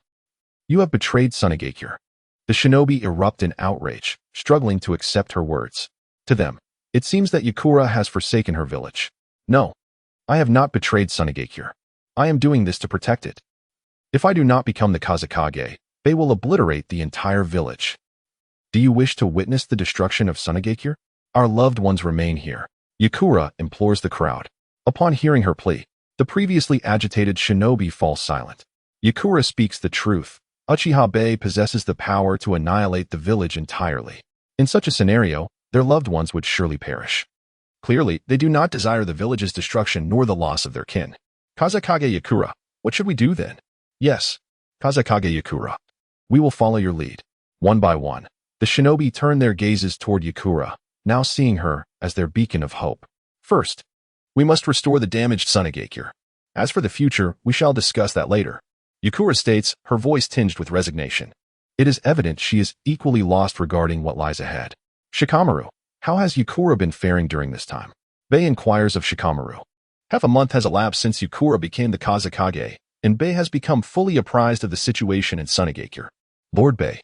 You have betrayed Sunagakure. The shinobi erupt in outrage, struggling to accept her words. To them, it seems that Yakura has forsaken her village. No, I have not betrayed Sunagakure. I am doing this to protect it. If I do not become the Kazekage, Bei will obliterate the entire village. Do you wish to witness the destruction of Sunagakure? Our loved ones remain here. Yakura implores the crowd. Upon hearing her plea, the previously agitated shinobi falls silent. Yakura speaks the truth. Uchiha Baiye possesses the power to annihilate the village entirely. In such a scenario, their loved ones would surely perish. Clearly, they do not desire the village's destruction nor the loss of their kin. Kazekage Yakura, what should we do then? Yes, Kazekage Yakura. We will follow your lead. One by one, the shinobi turn their gazes toward Yakura, now seeing her as their beacon of hope. First, we must restore the damaged Sunagakure. As for the future, we shall discuss that later. Yakura states, her voice tinged with resignation. It is evident she is equally lost regarding what lies ahead. Shikamaru, how has Yakura been faring during this time? Baiye inquires of Shikamaru. Half a month has elapsed since Yakura became the Kazekage, and Baiye has become fully apprised of the situation in Sunagakure. Lord Baiye,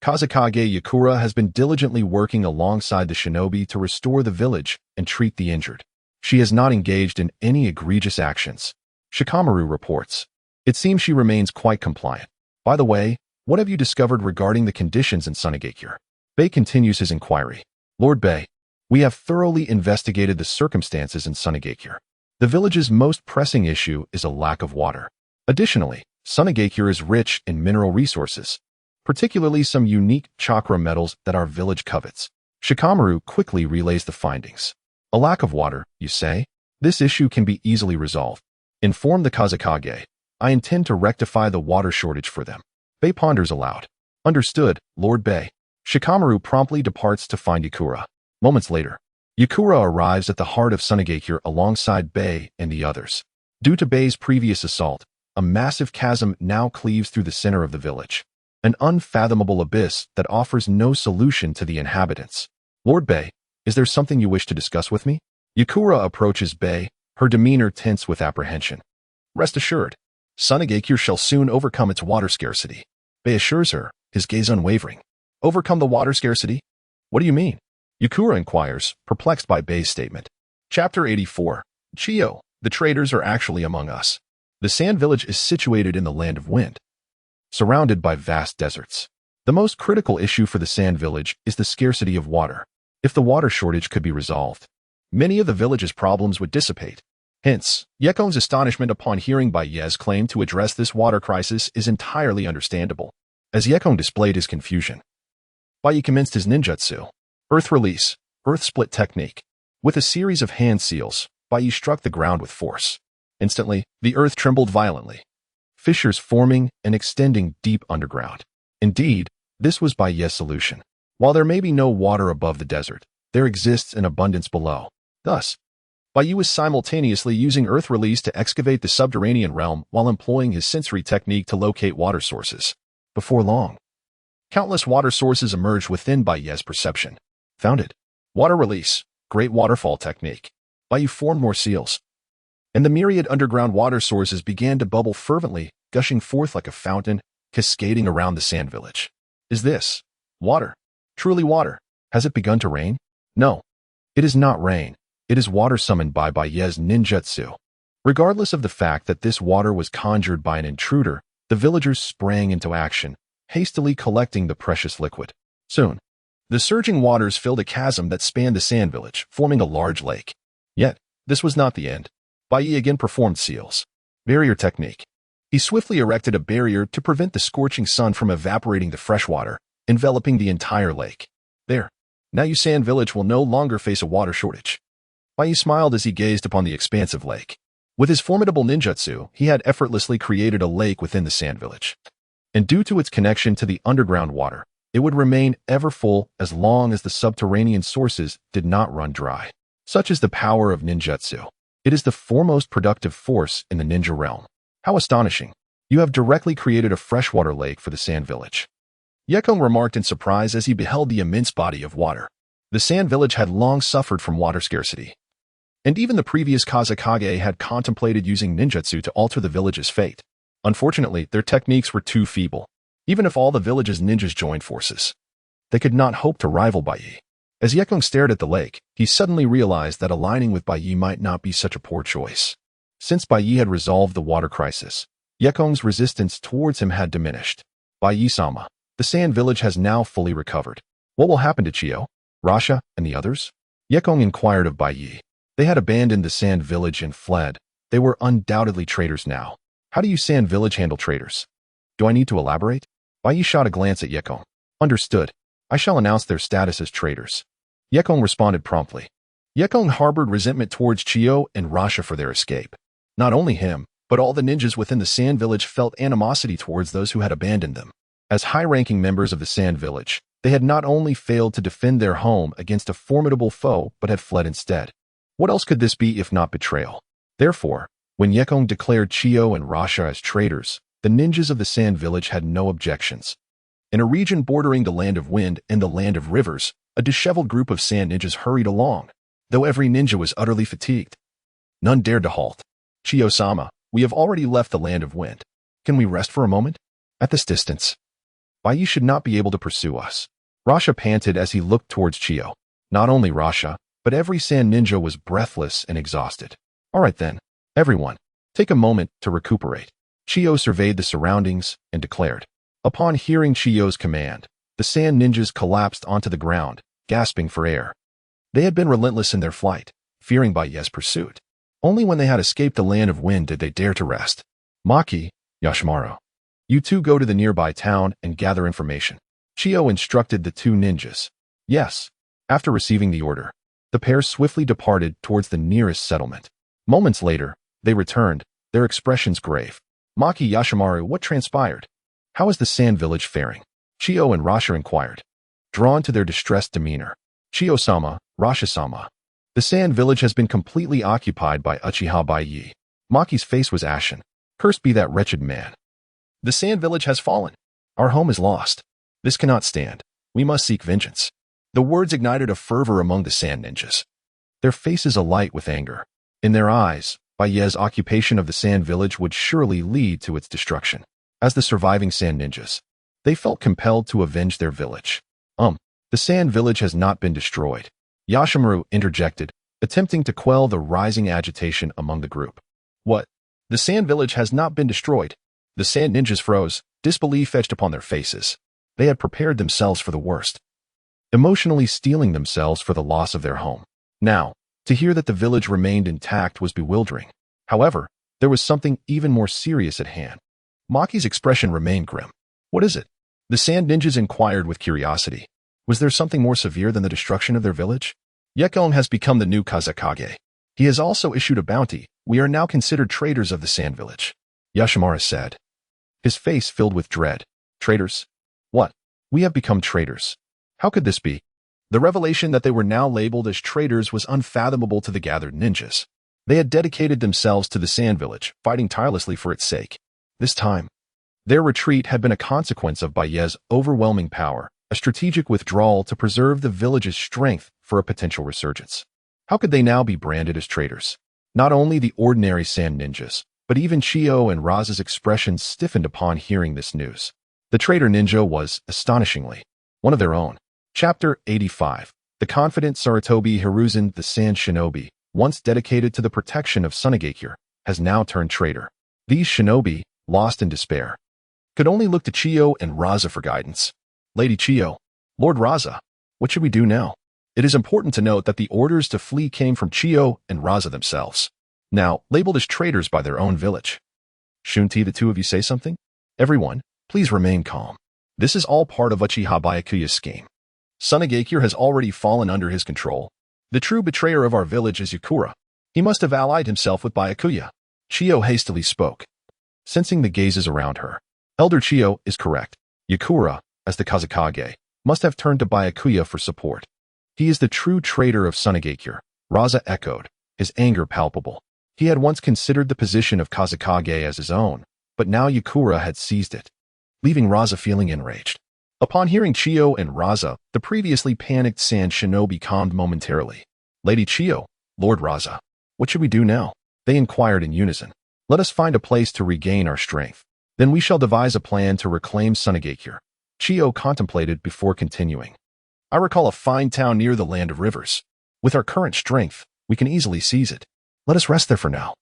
Kazekage Yakura has been diligently working alongside the shinobi to restore the village and treat the injured. She has not engaged in any egregious actions. Shikamaru reports. It seems she remains quite compliant. By the way, what have you discovered regarding the conditions in Sunagakure? Baiye continues his inquiry. Lord Baiye, we have thoroughly investigated the circumstances in Sunagakure. The village's most pressing issue is a lack of water. Additionally, Sunagakure is rich in mineral resources, particularly some unique chakra metals that our village covets. Shikamaru quickly relays the findings. A lack of water, you say? This issue can be easily resolved. Inform the Kazekage. I intend to rectify the water shortage for them. Baiye ponders aloud. Understood, Lord Baiye. Shikamaru promptly departs to find Yakura. Moments later, Yakura arrives at the heart of Sunagakure alongside Baiye and the others. Due to Baiye's previous assault, a massive chasm now cleaves through the center of the village. An unfathomable abyss that offers no solution to the inhabitants. Lord Baiye, is there something you wish to discuss with me? Yakura approaches Baiye, her demeanor tense with apprehension. Rest assured, Sunagakure shall soon overcome its water scarcity. Baiye assures her, his gaze unwavering. Overcome the water scarcity? What do you mean? Yakura inquires, perplexed by Baiye's statement. Chapter 84. Chio, the traders are actually among us. The Sand Village is situated in the Land of Wind, surrounded by vast deserts. The most critical issue for the Sand Village is the scarcity of water. If the water shortage could be resolved, many of the village's problems would dissipate. Hence, Yekon's astonishment upon hearing Baiye's claim to address this water crisis is entirely understandable. As Yekon displayed his confusion, Baiye commenced his ninjutsu, Earth Release, Earth Split Technique. With a series of hand seals, Baiye struck the ground with force. Instantly, the earth trembled violently, fissures forming and extending deep underground. Indeed, this was Baiye's solution. While there may be no water above the desert, there exists an abundance below. Thus, Baiye was simultaneously using Earth Release to excavate the subterranean realm while employing his sensory technique to locate water sources. Before long, countless water sources emerged within Baiye's perception. Found it. Water Release, Great Waterfall Technique. Baiye formed more seals, and the myriad underground water sources began to bubble fervently, gushing forth like a fountain, cascading around the Sand Village. Is this water? Truly water? Has it begun to rain? No, it is not rain. It is water summoned by Baiye's ninjutsu. Regardless of the fact that this water was conjured by an intruder, the villagers sprang into action, hastily collecting the precious liquid. Soon, the surging waters filled a chasm that spanned the Sand Village, forming a large lake. Yet, this was not the end. Baiye again performed seals. Barrier technique. He swiftly erected a barrier to prevent the scorching sun from evaporating the fresh water, enveloping the entire lake. There, now Sand Village will no longer face a water shortage. Baiye smiled as he gazed upon the expansive lake. With his formidable ninjutsu, he had effortlessly created a lake within the Sand Village. And due to its connection to the underground water, it would remain ever full as long as the subterranean sources did not run dry. Such is the power of ninjutsu. It is the foremost productive force in the ninja realm. How astonishing. You have directly created a freshwater lake for the Sand Village. Yekon remarked in surprise as he beheld the immense body of water. The Sand Village had long suffered from water scarcity, and even the previous Kazekage had contemplated using ninjutsu to alter the village's fate. Unfortunately, their techniques were too feeble. Even if all the village's ninjas joined forces, they could not hope to rival Baiye. As Yekon stared at the lake, he suddenly realized that aligning with Baiye might not be such a poor choice. Since Baiye had resolved the water crisis, Yekon's resistance towards him had diminished. Baiye-sama, the Sand Village has now fully recovered. What will happen to Chio, Rasha, and the others? Yekon inquired of Baiye. They had abandoned the Sand Village and fled. They were undoubtedly traitors now. How do you Sand Village handle traitors? Do I need to elaborate? Baiye shot a glance at Yekong. Understood. I shall announce their status as traitors. Yekong responded promptly. Yekong harbored resentment towards Chiyo and Rasha for their escape. Not only him, but all the ninjas within the Sand Village felt animosity towards those who had abandoned them. As high-ranking members of the Sand Village, they had not only failed to defend their home against a formidable foe, but had fled instead. What else could this be if not betrayal? Therefore, when Yekong declared Chiyo and Rasha as traitors, the ninjas of the Sand Village had no objections. In a region bordering the Land of Wind and the Land of Rivers, a disheveled group of sand ninjas hurried along, though every ninja was utterly fatigued. None dared to halt. Chiyo-sama, we have already left the Land of Wind. Can we rest for a moment? At this distance, Baiye should not be able to pursue us. Rasha panted as he looked towards Chiyo. Not only Rasha, but every sand ninja was breathless and exhausted. All right then, everyone, take a moment to recuperate. Chiyo surveyed the surroundings and declared. Upon hearing Chiyo's command, the sand ninjas collapsed onto the ground, gasping for air. They had been relentless in their flight, fearing Baiye's pursuit. Only when they had escaped the Land of Wind did they dare to rest. Maki, Yashimaru, you two go to the nearby town and gather information. Chiyo instructed the two ninjas. Yes. After receiving the order, the pair swiftly departed towards the nearest settlement. Moments later, they returned, their expressions grave. Maki, Yashimaru, what transpired? How is the Sand Village faring? Chiyo and Rasha inquired, drawn to their distressed demeanor. Chiyo-sama, Rasha-sama. The Sand Village has been completely occupied by Uchiha Baiye. Maki's face was ashen. Cursed be that wretched man. The Sand Village has fallen. Our home is lost. This cannot stand. We must seek vengeance. The words ignited a fervor among the sand ninjas. Their faces alight with anger. In their eyes, Baiye's occupation of the Sand Village would surely lead to its destruction. As the surviving sand ninjas, they felt compelled to avenge their village. The Sand Village has not been destroyed. Yashimaru interjected, attempting to quell the rising agitation among the group. What? The Sand Village has not been destroyed. The sand ninjas froze, disbelief etched upon their faces. They had prepared themselves for the worst, emotionally steeling themselves for the loss of their home. Now, to hear that the village remained intact was bewildering. However, there was something even more serious at hand. Maki's expression remained grim. What is it? The sand ninjas inquired with curiosity. Was there something more severe than the destruction of their village? Yekong has become the new Kazekage. He has also issued a bounty. We are now considered traitors of the Sand Village, Yashimaru said, his face filled with dread. Traitors? What? We have become traitors. How could this be? The revelation that they were now labeled as traitors was unfathomable to the gathered ninjas. They had dedicated themselves to the Sand Village, fighting tirelessly for its sake. This time, their retreat had been a consequence of Baiye's overwhelming power, a strategic withdrawal to preserve the village's strength for a potential resurgence. How could they now be branded as traitors? Not only the ordinary sand ninjas, but even Chiyo and Raza's expressions stiffened upon hearing this news. The traitor ninja was, astonishingly, one of their own. Chapter 85. The confident Sarutobi Hiruzen, the sand shinobi, once dedicated to the protection of Sunagakure, has now turned traitor. These shinobi, lost in despair, could only look to Chiyo and Raza for guidance. Lady Chiyo, Lord Raza, what should we do now? It is important to note that the orders to flee came from Chiyo and Raza themselves, now labeled as traitors by their own village. Shouldn't the two of you say something? Everyone, please remain calm. This is all part of Uchiha Baiye's scheme. Sunagakure has already fallen under his control. The true betrayer of our village is Yakura. He must have allied himself with Byakuya. Chiyo hastily spoke, sensing the gazes around her. Elder Chiyo is correct. Yakura, as the Kazekage, must have turned to Byakuya for support. He is the true traitor of Sunagakure, Raza echoed, his anger palpable. He had once considered the position of Kazekage as his own, but now Yakura had seized it, leaving Raza feeling enraged. Upon hearing Chiyo and Raza, the previously panicked sand shinobi calmed momentarily. Lady Chiyo, Lord Raza, what should we do now? They inquired in unison. Let us find a place to regain our strength. Then we shall devise a plan to reclaim Sunagakure. Chiyo contemplated before continuing. I recall a fine town near the Land of Rivers. With our current strength, we can easily seize it. Let us rest there for now,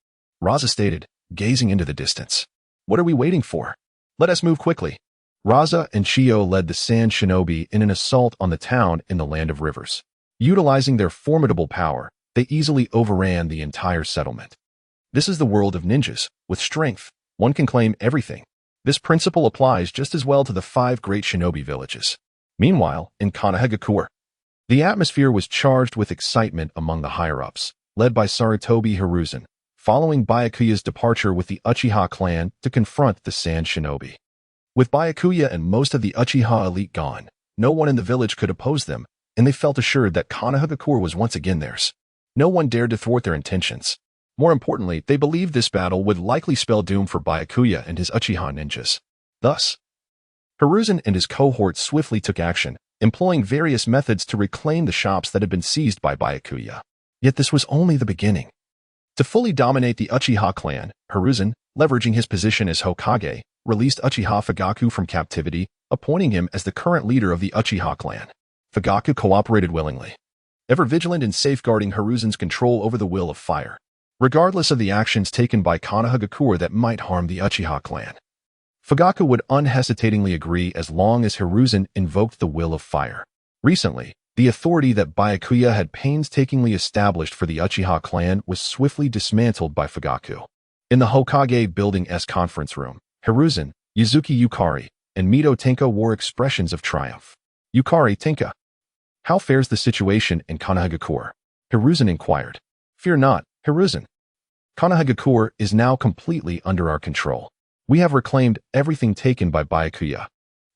Raza stated, gazing into the distance. What are we waiting for? Let us move quickly. Raza and Chiyo led the sand shinobi in an assault on the town in the Land of Rivers. Utilizing their formidable power, they easily overran the entire settlement. This is the world of ninjas. With strength, one can claim everything. This principle applies just as well to the 5 great shinobi villages. Meanwhile, in Konoha, the atmosphere was charged with excitement among the higher-ups, led by Sarutobi Hiruzen, following Byakuya's departure with the Uchiha clan to confront the Sand Shinobi. With Byakuya and most of the Uchiha elite gone, no one in the village could oppose them, and they felt assured that Konoha was once again theirs. No one dared to thwart their intentions. More importantly, they believed this battle would likely spell doom for Byakuya and his Uchiha ninjas. Thus, Hiruzen and his cohort swiftly took action, employing various methods to reclaim the shops that had been seized by Byakuya. Yet this was only the beginning. To fully dominate the Uchiha clan, Hiruzen, leveraging his position as Hokage, released Uchiha Fugaku from captivity, appointing him as the current leader of the Uchiha clan. Fugaku cooperated willingly, ever vigilant in safeguarding Hiruzen's control over the will of fire, regardless of the actions taken by Konoha that might harm the Uchiha clan. Fugaku would unhesitatingly agree as long as Hiruzen invoked the will of fire. Recently, the authority that Byakuya had painstakingly established for the Uchiha clan was swiftly dismantled by Fugaku. In the Hokage Building-S conference room, Hiruzen, Yuzuki Yukari, and Mito Tenka wore expressions of triumph. Yukari, Tenka, how fares the situation in Konoha? Hiruzen inquired. Fear not, Hiruzen. Konoha is now completely under our control. We have reclaimed everything taken by Byakuya.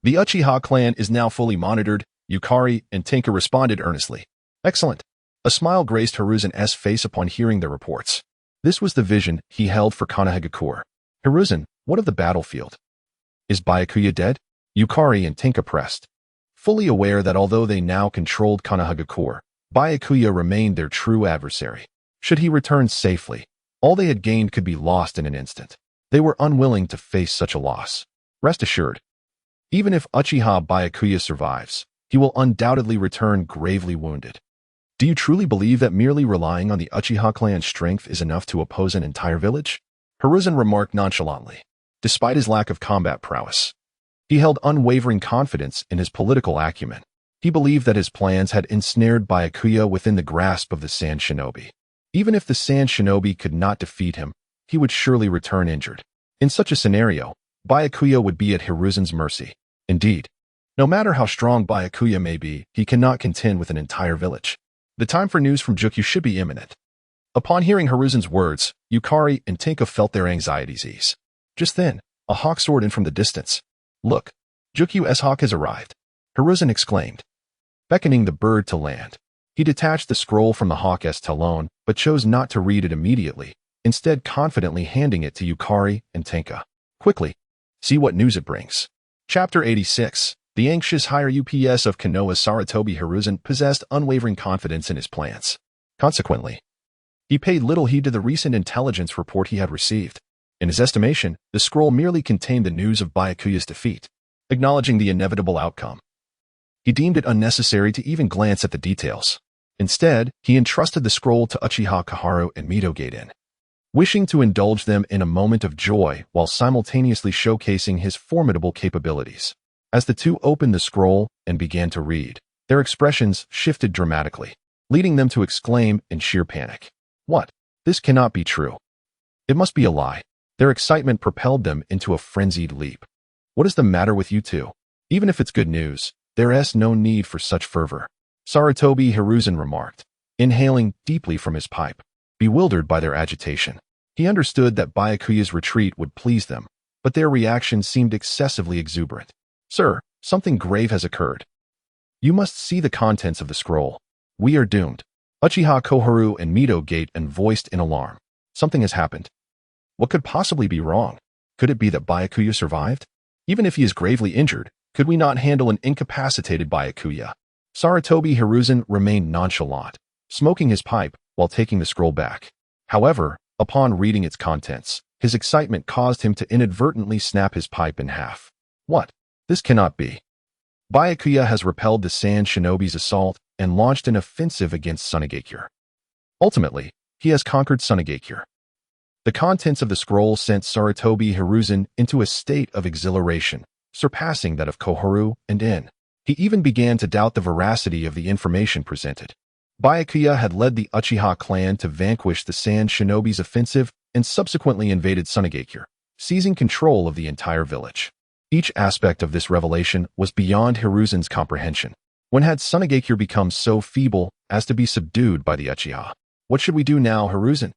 The Uchiha clan is now fully monitored, Yukari and Tenka responded earnestly. Excellent. A smile graced Hiruzen's face upon hearing the reports. This was the vision he held for Konoha. Hiruzen, what of the battlefield? Is Byakuya dead? Yukari and Tenka pressed, fully aware that although they now controlled Konoha, Byakuya remained their true adversary. Should he return safely, all they had gained could be lost in an instant. They were unwilling to face such a loss. Rest assured, even if Uchiha Byakuya survives, he will undoubtedly return gravely wounded. Do you truly believe that merely relying on the Uchiha clan's strength is enough to oppose an entire village? Hiruzen remarked nonchalantly. Despite his lack of combat prowess, he held unwavering confidence in his political acumen. He believed that his plans had ensnared Byakuya within the grasp of the Sand Shinobi. Even if the Sand Shinobi could not defeat him, he would surely return injured. In such a scenario, Byakuya would be at Hiruzen's mercy. Indeed, no matter how strong Byakuya may be, he cannot contend with an entire village. The time for news from Jukyu should be imminent. Upon hearing Hiruzen's words, Yukari and Tenka felt their anxieties ease. Just then, a hawk soared in from the distance. Look, Jukyu's hawk has arrived, Hiruzen exclaimed, beckoning the bird to land. He detached the scroll from the hawk's talon, but chose not to read it immediately, instead confidently handing it to Yukari and Tenka. Quickly, see what news it brings. Chapter 86. The anxious higher UPS of Konoha Sarutobi Hiruzen possessed unwavering confidence in his plans. Consequently, he paid little heed to the recent intelligence report he had received. In his estimation, the scroll merely contained the news of Byakuya's defeat. Acknowledging the inevitable outcome, he deemed it unnecessary to even glance at the details. Instead, he entrusted the scroll to Uchiha Kaharu and Mito Gaiden, wishing to indulge them in a moment of joy while simultaneously showcasing his formidable capabilities. As the two opened the scroll and began to read, their expressions shifted dramatically, leading them to exclaim in sheer panic. What? This cannot be true. It must be a lie. Their excitement propelled them into a frenzied leap. What is the matter with you two? Even if it's good news, there is no need for such fervor, Sarutobi Hiruzen remarked, inhaling deeply from his pipe. Bewildered by their agitation, he understood that Byakuya's retreat would please them, but their reaction seemed excessively exuberant. Sir, something grave has occurred. You must see the contents of the scroll. We are doomed. Uchiha Koharu and Mito Gaiden voiced in alarm. Something has happened. What could possibly be wrong? Could it be that Byakuya survived? Even if he is gravely injured, could we not handle an incapacitated Byakuya? Sarutobi Hiruzen remained nonchalant, smoking his pipe while taking the scroll back. However, upon reading its contents, his excitement caused him to inadvertently snap his pipe in half. What? This cannot be. Byakuya has repelled the Sand Shinobi's assault and launched an offensive against Sunagakure. Ultimately, he has conquered Sunagakure. The contents of the scroll sent Sarutobi Hiruzen into a state of exhilaration, surpassing that of Koharu and In. He even began to doubt the veracity of the information presented. Byakuya had led the Uchiha clan to vanquish the Sand Shinobi's offensive and subsequently invaded Sunagakure, seizing control of the entire village. Each aspect of this revelation was beyond Hiruzen's comprehension. When had Sunagakure become so feeble as to be subdued by the Uchiha? What should we do now, Hiruzen?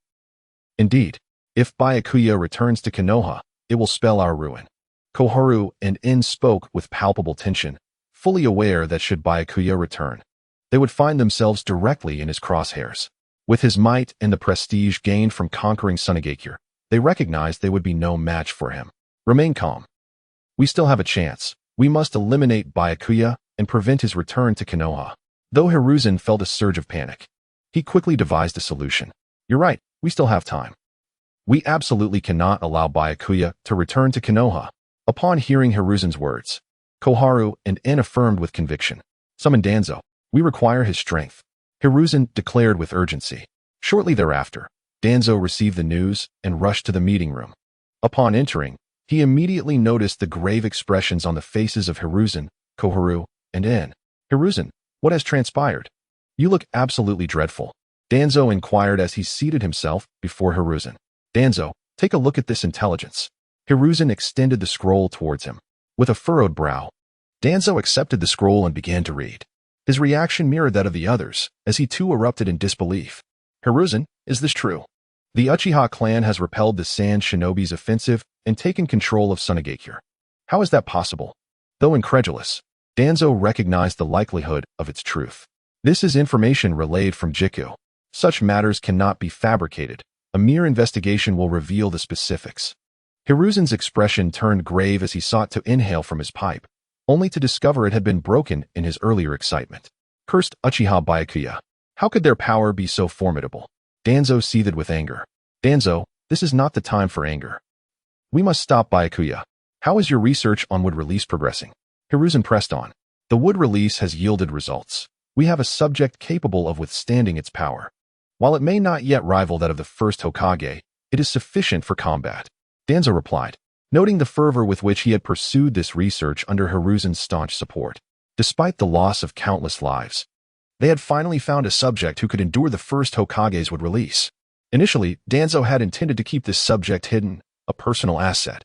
Indeed, if Byakuya returns to Konoha, it will spell our ruin. Koharu and In spoke with palpable tension, fully aware that should Byakuya return, they would find themselves directly in his crosshairs. With his might and the prestige gained from conquering Sunagakure, they recognized they would be no match for him. Remain calm. We still have a chance. We must eliminate Byakuya and prevent his return to Konoha. Though Hiruzen felt a surge of panic, he quickly devised a solution. You're right, we still have time. We absolutely cannot allow Byakuya to return to Konoha. Upon hearing Hiruzen's words, Koharu and In affirmed with conviction. Summon Danzo. We require his strength, Hiruzen declared with urgency. Shortly thereafter, Danzo received the news and rushed to the meeting room. Upon entering, he immediately noticed the grave expressions on the faces of Hiruzen, Koharu, and In. Hiruzen, what has transpired? You look absolutely dreadful, Danzo inquired as he seated himself before Hiruzen. Danzo, take a look at this intelligence. Hiruzen extended the scroll towards him. With a furrowed brow, Danzo accepted the scroll and began to read. His reaction mirrored that of the others, as he too erupted in disbelief. Hiruzen, is this true? The Uchiha clan has repelled the Sand Shinobi's offensive and taken control of Sunagakure. How is that possible? Though incredulous, Danzo recognized the likelihood of its truth. This is information relayed from Jiku. Such matters cannot be fabricated. A mere investigation will reveal the specifics. Hiruzen's expression turned grave as he sought to inhale from his pipe, only to discover it had been broken in his earlier excitement. Cursed Uchiha Byakuya. How could their power be so formidable? Danzo seethed with anger. Danzo, this is not the time for anger. We must stop Byakuya. How is your research on wood release progressing? Hiruzen pressed on. The wood release has yielded results. We have a subject capable of withstanding its power. While it may not yet rival that of the first Hokage, it is sufficient for combat. Danzo replied, noting the fervor with which he had pursued this research under Hiruzen's staunch support. Despite the loss of countless lives, they had finally found a subject who could endure the first Hokage's would release. Initially, Danzo had intended to keep this subject hidden, a personal asset.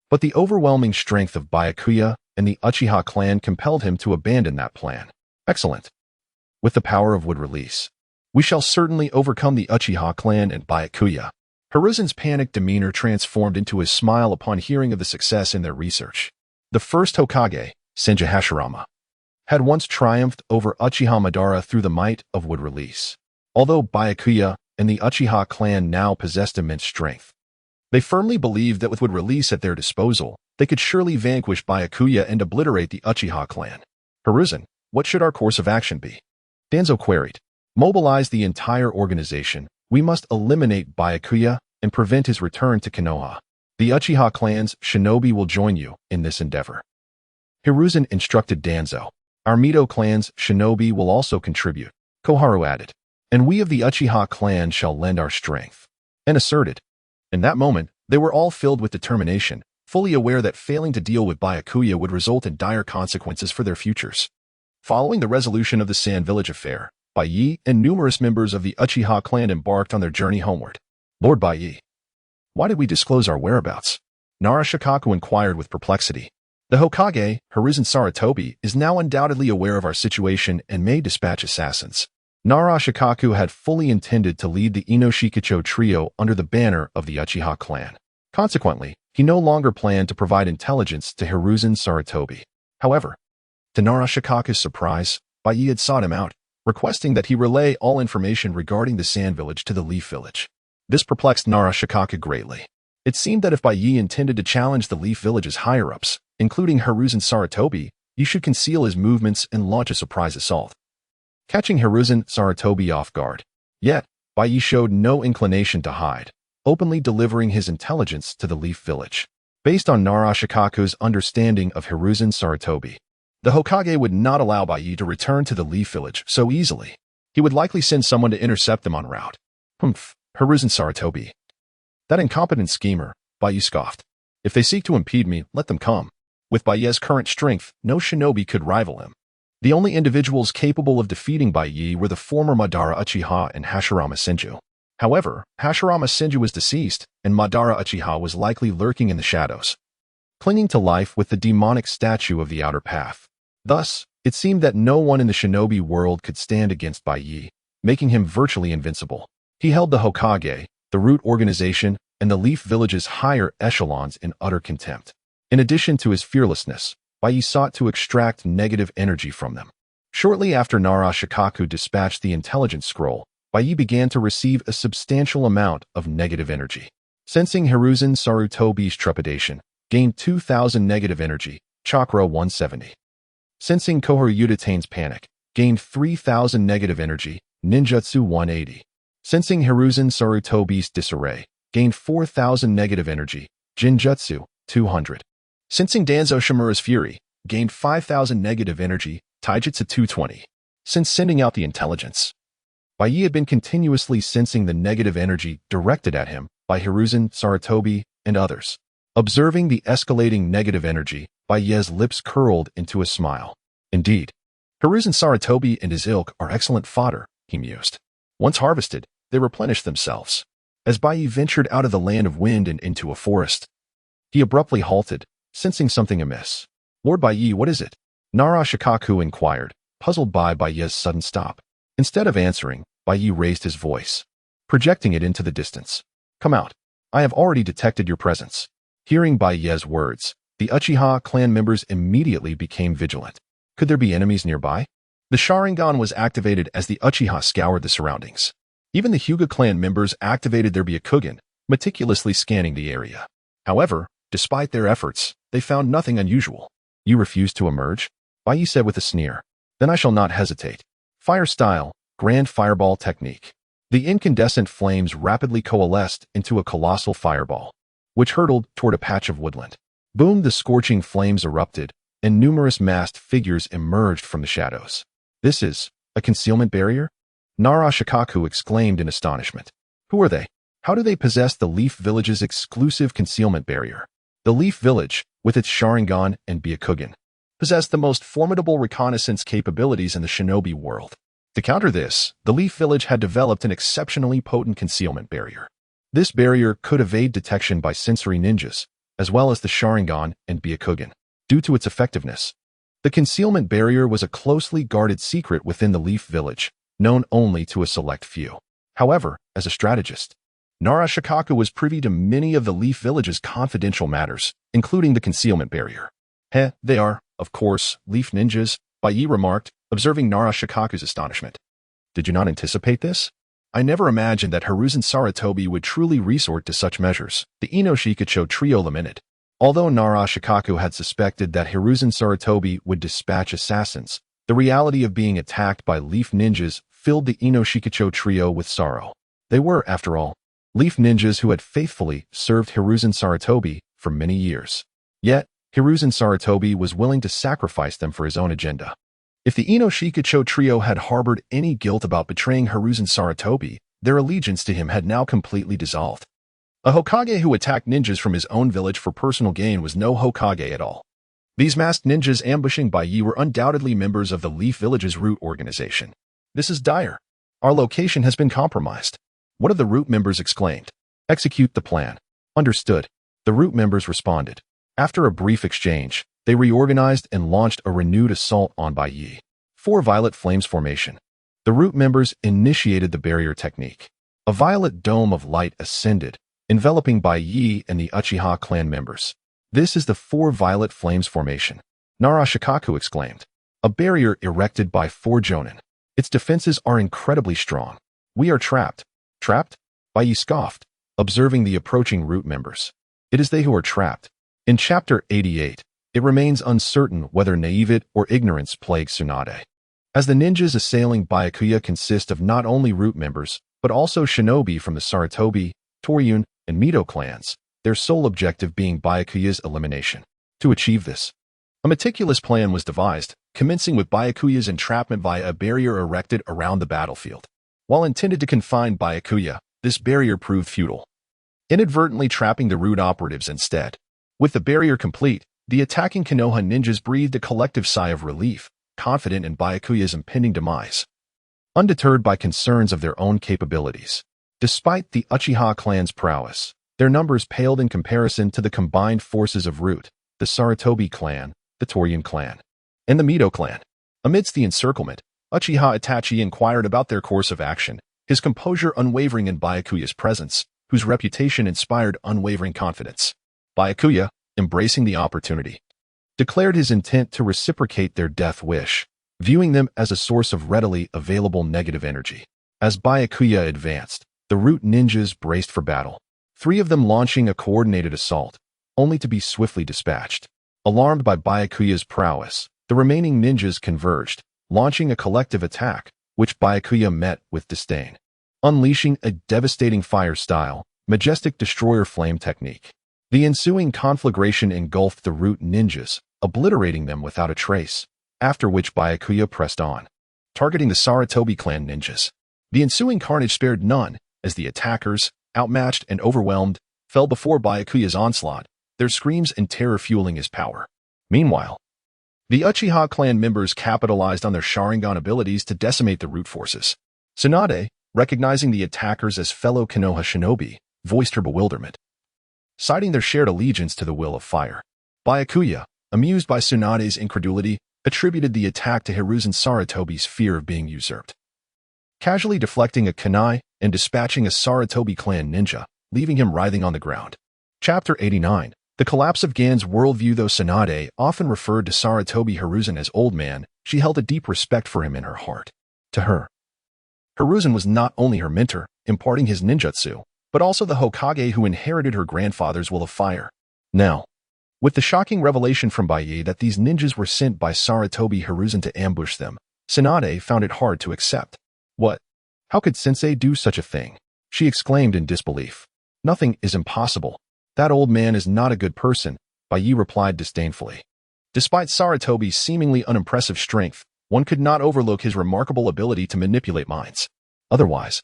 But the overwhelming strength of Byakuya and the Uchiha clan compelled him to abandon that plan. Excellent. With the power of wood release, we shall certainly overcome the Uchiha clan and Byakuya. Hiruzen's panicked demeanor transformed into a smile upon hearing of the success in their research. The first Hokage, Senju Hashirama, had once triumphed over Uchiha Madara through the might of wood release. Although Byakuya and the Uchiha clan now possessed immense strength, they firmly believed that with wood release at their disposal, they could surely vanquish Byakuya and obliterate the Uchiha clan. Hiruzen, what should our course of action be? Danzo queried. Mobilize the entire organization. We must eliminate Byakuya and prevent his return to Konoha. The Uchiha clan's shinobi will join you in this endeavor. Hiruzen instructed Danzo. Our Mito clan's shinobi will also contribute, Koharu added. And we of the Uchiha clan shall lend our strength. And asserted. In that moment, they were all filled with determination, fully aware that failing to deal with Byakuya would result in dire consequences for their futures. Following the resolution of the Sand Village affair, Baiye and numerous members of the Uchiha clan embarked on their journey homeward. Lord Baiye, why did we disclose our whereabouts? Nara Shikaku inquired with perplexity. The Hokage, Hiruzen Sarutobi, is now undoubtedly aware of our situation and may dispatch assassins. Nara Shikaku had fully intended to lead the Inoshikicho trio under the banner of the Uchiha clan. Consequently, he no longer planned to provide intelligence to Hiruzen Sarutobi. However, to Nara Shikaku's surprise, Baiye had sought him out, requesting that he relay all information regarding the Sand Village to the Leaf Village. This perplexed Nara Shikaku greatly. It seemed that if Baiye intended to challenge the Leaf Village's higher-ups, including Hiruzen Sarutobi, he should conceal his movements and launch a surprise assault, catching Hiruzen Sarutobi off guard. Yet, Baiye showed no inclination to hide, openly delivering his intelligence to the Leaf Village. Based on Nara Shikaku's understanding of Hiruzen Sarutobi, the Hokage would not allow Baiye to return to the Leaf Village so easily. He would likely send someone to intercept them en route. Hiruzen Sarutobi. That incompetent schemer, Baiye scoffed. If they seek to impede me, let them come. With Baiye's current strength, no shinobi could rival him. The only individuals capable of defeating Baiye were the former Madara Uchiha and Hashirama Senju. However, Hashirama Senju was deceased, and Madara Uchiha was likely lurking in the shadows, clinging to life with the demonic statue of the Outer Path. Thus, it seemed that no one in the shinobi world could stand against Baiye, making him virtually invincible. He held the Hokage, the root organization, and the Leaf Village's higher echelons in utter contempt. In addition to his fearlessness, Baiye sought to extract negative energy from them. Shortly after Nara Shikaku dispatched the intelligence scroll, Baiye began to receive a substantial amount of negative energy. Sensing Hiruzen Sarutobi's trepidation, gained 2,000 negative energy, chakra 170. Sensing Kohoro Yudatane's panic, gained 3,000 negative energy, ninjutsu 180. Sensing Hiruzen Sarutobi's disarray, gained 4,000 negative energy, jinjutsu 200. Sensing Danzo Shimura's fury, gained 5,000 negative energy, taijutsu 220. Since sending out the intelligence, Baiye had been continuously sensing the negative energy directed at him by Hiruzen, Sarutobi, and others. Observing the escalating negative energy, Baiye's lips curled into a smile. Indeed, Hiruzen Sarutobi and his ilk are excellent fodder, he mused. Once harvested, they replenish themselves. As Baiye ventured out of the land of wind and into a forest, he abruptly halted, sensing something amiss. Lord Baiye, what is it? Nara Shikaku inquired, puzzled by Baiye's sudden stop. Instead of answering, Baiye raised his voice, projecting it into the distance. Come out. I have already detected your presence. Hearing Baiye's words, the Uchiha clan members immediately became vigilant. Could there be enemies nearby? The Sharingan was activated as the Uchiha scoured the surroundings. Even the Hyuga clan members activated their Byakugan, meticulously scanning the area. However, despite their efforts, they found nothing unusual. You refuse to emerge? Baiye said with a sneer. Then I shall not hesitate. Fire style, grand fireball technique. The incandescent flames rapidly coalesced into a colossal fireball, which hurtled toward a patch of woodland. Boom! The scorching flames erupted, and numerous masked figures emerged from the shadows. This is a concealment barrier? Nara Shikaku exclaimed in astonishment. Who are they? How do they possess the Leaf Village's exclusive concealment barrier? The Leaf Village, with its Sharingan and Byakugan, possessed the most formidable reconnaissance capabilities in the shinobi world. To counter this, the Leaf Village had developed an exceptionally potent concealment barrier. This barrier could evade detection by sensory ninjas, as well as the Sharingan and Byakugan. Due to its effectiveness, the concealment barrier was a closely guarded secret within the Leaf Village, known only to a select few. However, as a strategist, Nara Shikaku was privy to many of the Leaf Village's confidential matters, including the concealment barrier. They are, of course, Leaf Ninjas, Baiye remarked, observing Nara Shikaku's astonishment. Did you not anticipate this? I never imagined that Hiruzen Sarutobi would truly resort to such measures, the Inoshikacho trio lamented. Although Nara Shikaku had suspected that Hiruzen Sarutobi would dispatch assassins, the reality of being attacked by Leaf Ninjas filled the Inoshikacho trio with sorrow. They were, after all, Leaf Ninjas who had faithfully served Hiruzen Sarutobi for many years. Yet, Hiruzen Sarutobi was willing to sacrifice them for his own agenda. If the Inoshikacho trio had harbored any guilt about betraying Hiruzen Sarutobi, their allegiance to him had now completely dissolved. A Hokage who attacked ninjas from his own village for personal gain was no Hokage at all. These masked ninjas ambushing Baiye were undoubtedly members of the Leaf Village's root organization. This is dire. Our location has been compromised. One of the root members exclaimed. Execute the plan. Understood. The root members responded. After a brief exchange, they reorganized and launched a renewed assault on Baiye. 4 Violet Flames formation. The root members initiated the barrier technique. A violet dome of light ascended, enveloping Baiye and the Uchiha clan members. This is the 4 Violet Flames formation. Nara Shikaku exclaimed. A barrier erected by 4 Jonin. Its defenses are incredibly strong. We are trapped. Trapped? Baiye scoffed, observing the approaching root members. It is they who are trapped. In Chapter 88, it remains uncertain whether naivete or ignorance plagues Tsunade. As the ninjas assailing Byakuya consist of not only root members, but also shinobi from the Sarutobi, Toryun, and Mito clans, their sole objective being Byakuya's elimination. To achieve this, a meticulous plan was devised, commencing with Byakuya's entrapment via a barrier erected around the battlefield. While intended to confine Byakuya, this barrier proved futile, inadvertently trapping the root operatives instead. With the barrier complete, the attacking Konoha ninjas breathed a collective sigh of relief, confident in Byakuya's impending demise, undeterred by concerns of their own capabilities. Despite the Uchiha clan's prowess, their numbers paled in comparison to the combined forces of Root, the Sarutobi clan, the Torian clan, and the Mito clan. Amidst the encirclement, Uchiha Itachi inquired about their course of action, his composure unwavering in Byakuya's presence, whose reputation inspired unwavering confidence. Byakuya, embracing the opportunity, declared his intent to reciprocate their death wish, viewing them as a source of readily available negative energy. As Byakuya advanced, the Root ninjas braced for battle, 3 of them launching a coordinated assault, only to be swiftly dispatched. Alarmed by Byakuya's prowess, the remaining ninjas converged, launching a collective attack, which Byakuya met with disdain, unleashing a devastating fire-style, majestic destroyer flame technique. The ensuing conflagration engulfed the Root ninjas, obliterating them without a trace, after which Byakuya pressed on, targeting the Sarutobi clan ninjas. The ensuing carnage spared none, as the attackers, outmatched and overwhelmed, fell before Byakuya's onslaught, their screams and terror fueling his power. Meanwhile, the Uchiha clan members capitalized on their Sharingan abilities to decimate the Root forces. Tsunade, recognizing the attackers as fellow Konoha shinobi, voiced her bewilderment, citing their shared allegiance to the will of fire. Byakuya, amused by Tsunade's incredulity, attributed the attack to Hiruzen Sarutobi's fear of being usurped, casually deflecting a kunai and dispatching a Sarutobi clan ninja, leaving him writhing on the ground. Chapter 89. The collapse of Gan's worldview. Though Tsunade often referred to Sarutobi Hiruzen as Old Man, she held a deep respect for him in her heart. To her, Hiruzen was not only her mentor, imparting his ninjutsu, but also the Hokage who inherited her grandfather's will of fire. Now, with the shocking revelation from Baiye that these ninjas were sent by Sarutobi Hiruzen to ambush them, Tsunade found it hard to accept. What? How could Sensei do such a thing? She exclaimed in disbelief. Nothing is impossible. That old man is not a good person, Baiye replied disdainfully. Despite Sarutobi's seemingly unimpressive strength, one could not overlook his remarkable ability to manipulate minds. Otherwise,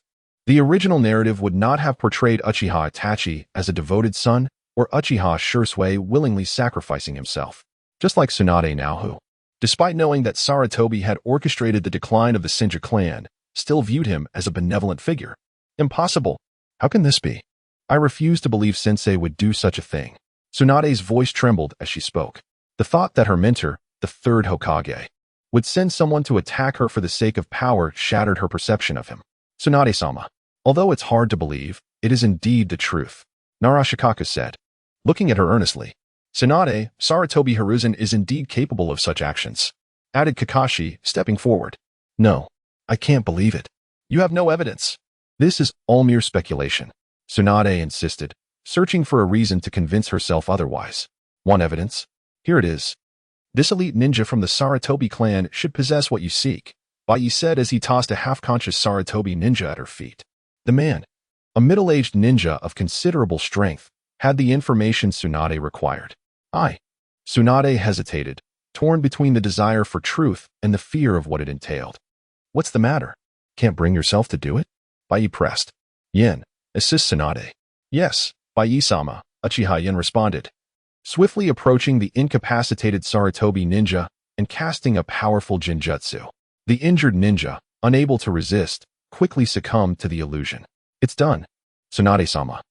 the original narrative would not have portrayed Uchiha Itachi as a devoted son, or Uchiha Shursui willingly sacrificing himself. Just like Tsunade now who, despite knowing that Sarutobi had orchestrated the decline of the Shinji clan, still viewed him as a benevolent figure. Impossible. How can this be? I refuse to believe Sensei would do such a thing. Tsunade's voice trembled as she spoke. The thought that her mentor, the third Hokage, would send someone to attack her for the sake of power shattered her perception of him. Tsunade-sama. Although it's hard to believe, it is indeed the truth, Narashikaku said, looking at her earnestly. Tsunade, Sarutobi Hiruzen is indeed capable of such actions, added Kakashi, stepping forward. No, I can't believe it. You have no evidence. This is all mere speculation, Tsunade insisted, searching for a reason to convince herself otherwise. Want evidence? Here it is. This elite ninja from the Sarutobi clan should possess what you seek, Baiye said as he tossed a half-conscious Sarutobi ninja at her feet. The man, a middle-aged ninja of considerable strength, had the information Tsunade required. Tsunade hesitated, torn between the desire for truth and the fear of what it entailed. What's the matter? Can't bring yourself to do it? Baiye pressed. Yen, assist Tsunade. Yes, Baiye-sama, Uchiha Yen responded, swiftly approaching the incapacitated Sarutobi ninja and casting a powerful genjutsu. The injured ninja, unable to resist, quickly succumbed to the illusion. It's done. Tsunade-sama.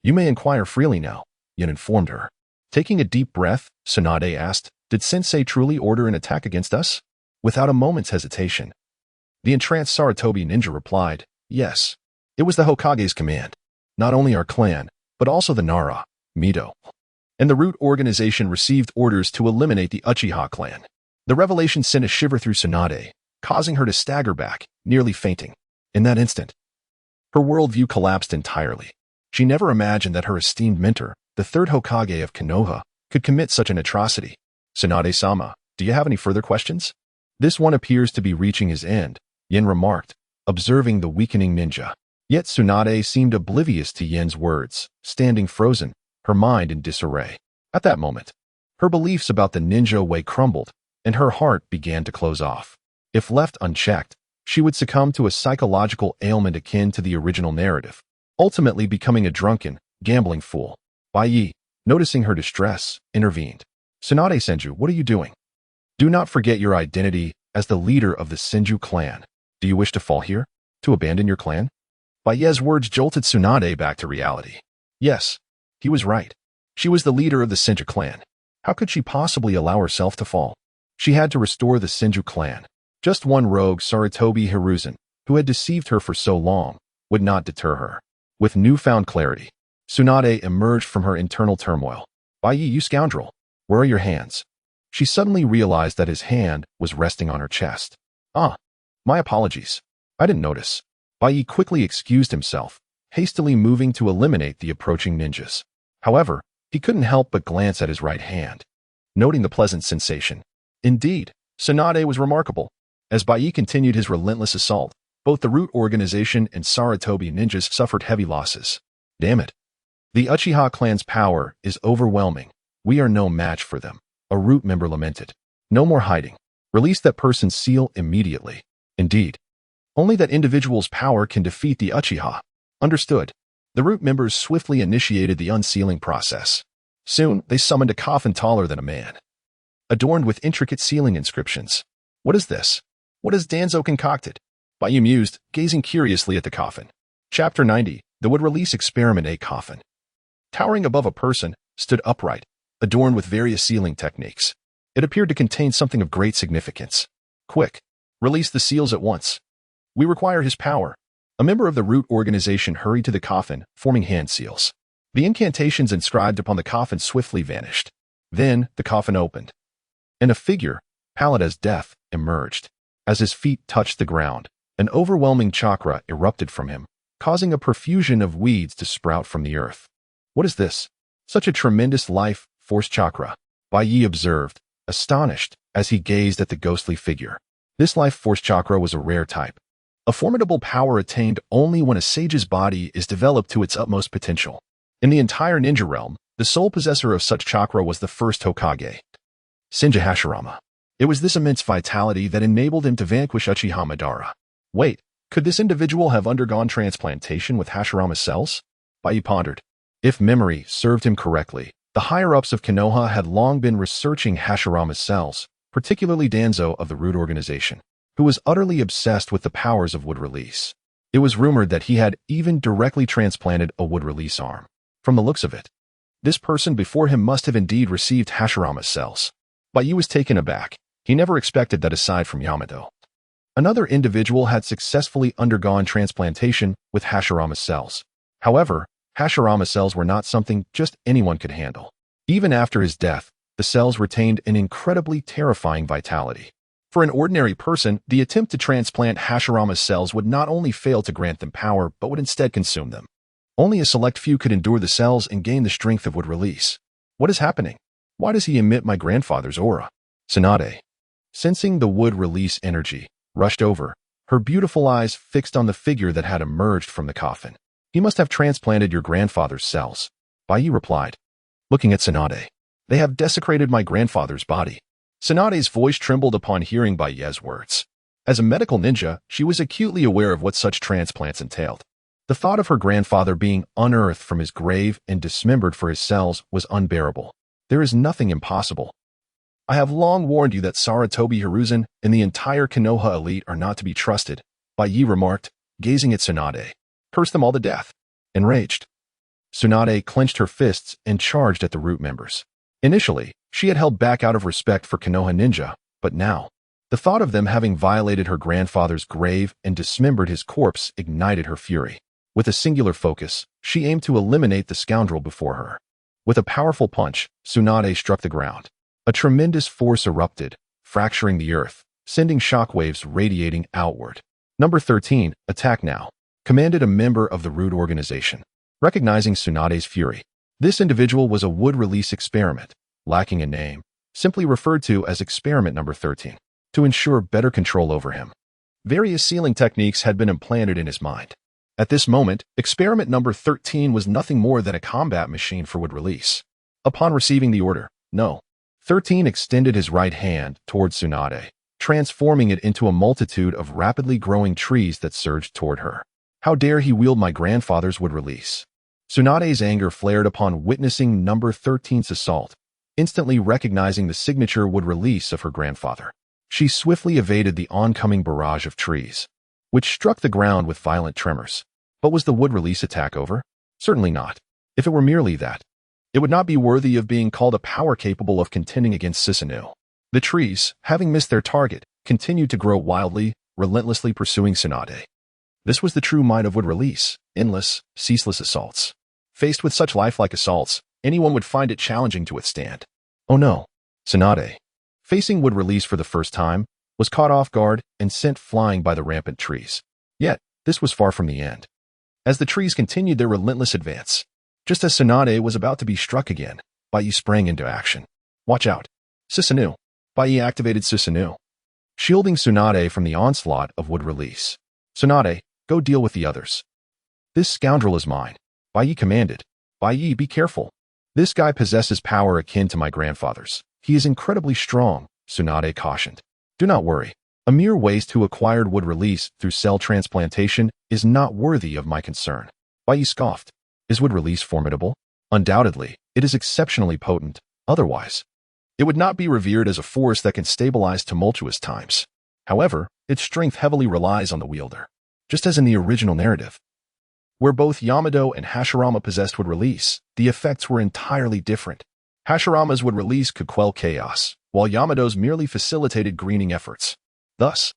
You may inquire freely now, Yen informed her. Taking a deep breath, Tsunade asked, did Sensei truly order an attack against us? Without a moment's hesitation, the entranced Sarutobi ninja replied, yes. It was the Hokage's command. Not only our clan, but also the Nara, Mito, and the Root organization received orders to eliminate the Uchiha clan. The revelation sent a shiver through Tsunade, causing her to stagger back, nearly fainting. In that instant, her worldview collapsed entirely. She never imagined that her esteemed mentor, the third Hokage of Konoha, could commit such an atrocity. Tsunade-sama, do you have any further questions? This one appears to be reaching his end, Yen remarked, observing the weakening ninja. Yet Tsunade seemed oblivious to Yen's words, standing frozen, her mind in disarray. At that moment, her beliefs about the ninja way crumbled, and her heart began to close off. If left unchecked, she would succumb to a psychological ailment akin to the original narrative, ultimately becoming a drunken, gambling fool. Baiye, noticing her distress, intervened. Tsunade-senju, what are you doing? Do not forget your identity, as the leader of the Shinji clan. Do you wish to fall here? To abandon your clan? Baiye's words jolted Tsunade back to reality. Yes, he was right. She was the leader of the Shinji clan. How could she possibly allow herself to fall? She had to restore the Shinji clan. Just one rogue, Sarutobi Hiruzen, who had deceived her for so long, would not deter her. With newfound clarity, Tsunade emerged from her internal turmoil. Baiye, you scoundrel, where are your hands? She suddenly realized that his hand was resting on her chest. Ah, my apologies. I didn't notice. Baiye quickly excused himself, hastily moving to eliminate the approaching ninjas. However, he couldn't help but glance at his right hand, noting the pleasant sensation. Indeed, Tsunade was remarkable. As Baiye continued his relentless assault, both the Root organization and Sarutobi ninjas suffered heavy losses. Damn it. The Uchiha clan's power is overwhelming. We are no match for them, a Root member lamented. No more hiding. Release that person's seal immediately. Indeed. Only that individual's power can defeat the Uchiha. Understood. The Root members swiftly initiated the unsealing process. Soon, they summoned a coffin taller than a man, adorned with intricate sealing inscriptions. What is this? What has Danzo concocted? Baiye mused, gazing curiously at the coffin. Chapter 90, the Wood Release Experiment A Coffin. Towering above a person, stood upright, adorned with various sealing techniques. It appeared to contain something of great significance. Quick, release the seals at once. We require his power. A member of the Root organization hurried to the coffin, forming hand seals. The incantations inscribed upon the coffin swiftly vanished. Then, the coffin opened, and a figure, pallid as death, emerged. As his feet touched the ground, an overwhelming chakra erupted from him, causing a profusion of weeds to sprout from the earth. What is this? Such a tremendous life force chakra, Baiye observed, astonished, as he gazed at the ghostly figure. This life force chakra was a rare type. A formidable power attained only when a sage's body is developed to its utmost potential. In the entire ninja realm, the sole possessor of such chakra was the first Hokage, Shinji Hashirama. It was this immense vitality that enabled him to vanquish Uchiha Madara. Wait, could this individual have undergone transplantation with Hashirama's cells? Baiye pondered. If memory served him correctly, the higher-ups of Konoha had long been researching Hashirama's cells, particularly Danzo of the Root organization, who was utterly obsessed with the powers of wood release. It was rumored that he had even directly transplanted a wood release arm. From the looks of it, this person before him must have indeed received Hashirama's cells. Baiye was taken aback. He never expected that aside from Yamato, another individual had successfully undergone transplantation with Hashirama's cells. However, Hashirama's cells were not something just anyone could handle. Even after his death, the cells retained an incredibly terrifying vitality. For an ordinary person, the attempt to transplant Hashirama's cells would not only fail to grant them power, but would instead consume them. Only a select few could endure the cells and gain the strength of wood release. What is happening? Why does he emit my grandfather's aura? Tsunade, sensing the wood release energy, rushed over, her beautiful eyes fixed on the figure that had emerged from the coffin. He must have transplanted your grandfather's cells, Baiye replied, looking at Tsunade. They have desecrated my grandfather's body. Tsunade's voice trembled upon hearing Baiye's words. As a medical ninja, she was acutely aware of what such transplants entailed. The thought of her grandfather being unearthed from his grave and dismembered for his cells was unbearable. There is nothing impossible. I have long warned you that Sarutobi Hiruzen and the entire Konoha elite are not to be trusted, Baiye remarked, gazing at Tsunade. Curse them all to death. Enraged, Tsunade clenched her fists and charged at the Root members. Initially, she had held back out of respect for Konoha ninja, but now, the thought of them having violated her grandfather's grave and dismembered his corpse ignited her fury. With a singular focus, she aimed to eliminate the scoundrel before her. With a powerful punch, Tsunade struck the ground. A tremendous force erupted, fracturing the earth, sending shockwaves radiating outward. Number 13, attack now, commanded a member of the Root organization. Recognizing Tsunade's fury, this individual was a wood release experiment, lacking a name, simply referred to as experiment number 13, to ensure better control over him. Various sealing techniques had been implanted in his mind. At this moment, experiment number 13 was nothing more than a combat machine for wood release. Upon receiving the order, no, 13 extended his right hand towards Tsunade, transforming it into a multitude of rapidly growing trees that surged toward her. How dare he wield my grandfather's wood release? Tsunade's anger flared upon witnessing number 13's assault, instantly recognizing the signature wood release of her grandfather. She swiftly evaded the oncoming barrage of trees, which struck the ground with violent tremors. But was the wood release attack over? Certainly not. If it were merely that, it would not be worthy of being called a power capable of contending against Susanoo. The trees, having missed their target, continued to grow wildly, relentlessly pursuing Tsunade. This was the true might of wood release, endless, ceaseless assaults. Faced with such lifelike assaults, anyone would find it challenging to withstand. Oh no. Tsunade, facing wood release for the first time, was caught off guard and sent flying by the rampant trees. Yet, this was far from the end. As the trees continued their relentless advance, just as Tsunade was about to be struck again, Baiye sprang into action. Watch out. Susanoo. Baiye activated Susanoo, shielding Tsunade from the onslaught of wood release. Tsunade, go deal with the others. This scoundrel is mine, Baiye commanded. Baiye, be careful. This guy possesses power akin to my grandfather's. He is incredibly strong, Tsunade cautioned. Do not worry. A mere waste who acquired wood release through cell transplantation is not worthy of my concern. Baiye scoffed. Is wood release formidable? Undoubtedly, it is exceptionally potent. Otherwise, it would not be revered as a force that can stabilize tumultuous times. However, its strength heavily relies on the wielder. Just as in the original narrative, where both Yamato and Hashirama possessed wood release, the effects were entirely different. Hashirama's wood release could quell chaos, while Yamato's merely facilitated greening efforts. Thus,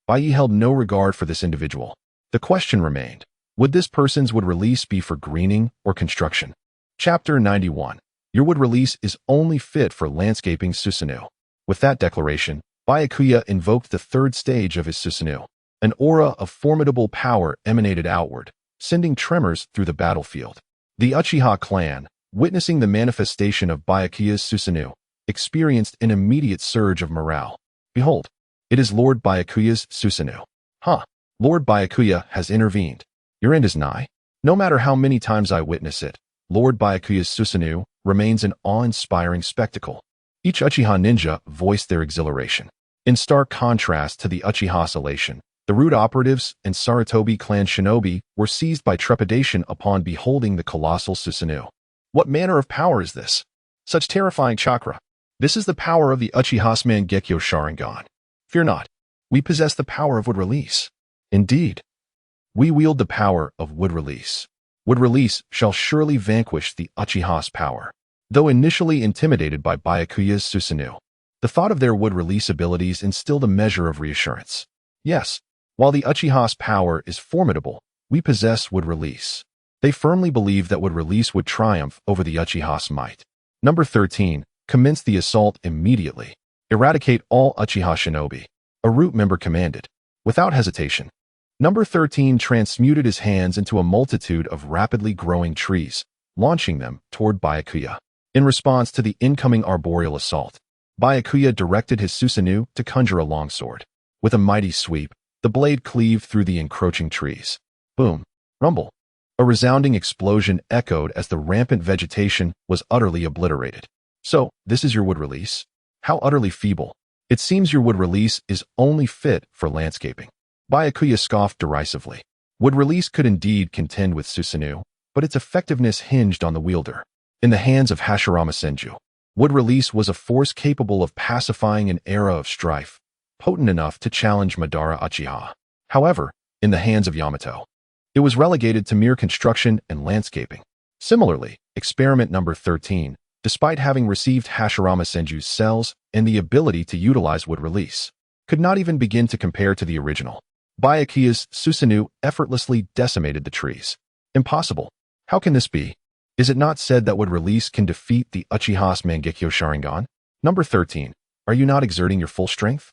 Baiye held no regard for this individual. The question remained, would this person's wood release be for greening or construction? Chapter 91. Your wood release is only fit for landscaping Susanoo. With that declaration, Byakuya invoked the third stage of his Susanoo. An aura of formidable power emanated outward, sending tremors through the battlefield. The Uchiha clan, witnessing the manifestation of Byakuya's Susanoo, experienced an immediate surge of morale. Behold, it is Lord Byakuya's Susanoo. Huh, Lord Byakuya has intervened. Your end is nigh. No matter how many times I witness it, Lord Byakuya's Susanoo remains an awe-inspiring spectacle. Each Uchiha ninja voiced their exhilaration. In stark contrast to the Uchiha's elation, the root operatives and Sarutobi clan shinobi were seized by trepidation upon beholding the colossal Susanoo. What manner of power is this? Such terrifying chakra. This is the power of the Uchiha's Mangekyo Sharingan. Fear not. We possess the power of wood release. Indeed, we wield the power of wood release. Wood release shall surely vanquish the Uchiha's power. Though initially intimidated by Byakuya's Susanoo, the thought of their wood release abilities instilled a measure of reassurance. Yes, while the Uchiha's power is formidable, we possess wood release. They firmly believed that wood release would triumph over the Uchiha's might. Number 13. Commence the assault immediately. Eradicate all Uchiha shinobi. A root member commanded. Without hesitation, Number 13 transmuted his hands into a multitude of rapidly growing trees, launching them toward Byakuya. In response to the incoming arboreal assault, Byakuya directed his Susanoo to conjure a longsword. With a mighty sweep, the blade cleaved through the encroaching trees. Boom! Rumble! A resounding explosion echoed as the rampant vegetation was utterly obliterated. So, this is your wood release? How utterly feeble. It seems your wood release is only fit for landscaping. Byakuya scoffed derisively. Wood release could indeed contend with Susanoo, but its effectiveness hinged on the wielder. In the hands of Hashirama Senju, wood release was a force capable of pacifying an era of strife, potent enough to challenge Madara Uchiha. However, in the hands of Yamato, it was relegated to mere construction and landscaping. Similarly, experiment number 13, despite having received Hashirama Senju's cells and the ability to utilize wood release, could not even begin to compare to the original. Byakuya's Susanoo effortlessly decimated the trees. Impossible. How can this be? Is it not said that wood release can defeat the Uchiha's Mangekyo Sharingan? Number 13. Are you not exerting your full strength?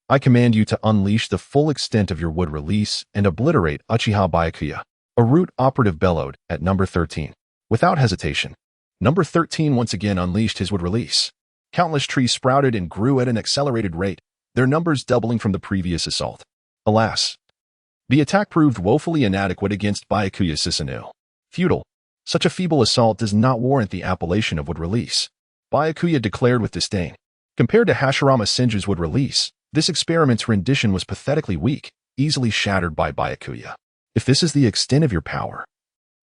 I command you to unleash the full extent of your wood release and obliterate Uchiha Byakuya. A root operative bellowed at number 13. Without hesitation, number 13 once again unleashed his wood release. Countless trees sprouted and grew at an accelerated rate, their numbers doubling from the previous assault. Alas, the attack proved woefully inadequate against Byakuya's Susanoo. Futile. Such a feeble assault does not warrant the appellation of wood release, Byakuya declared with disdain. Compared to Hashirama Senju's wood release, this experiment's rendition was pathetically weak, easily shattered by Byakuya. If this is the extent of your power,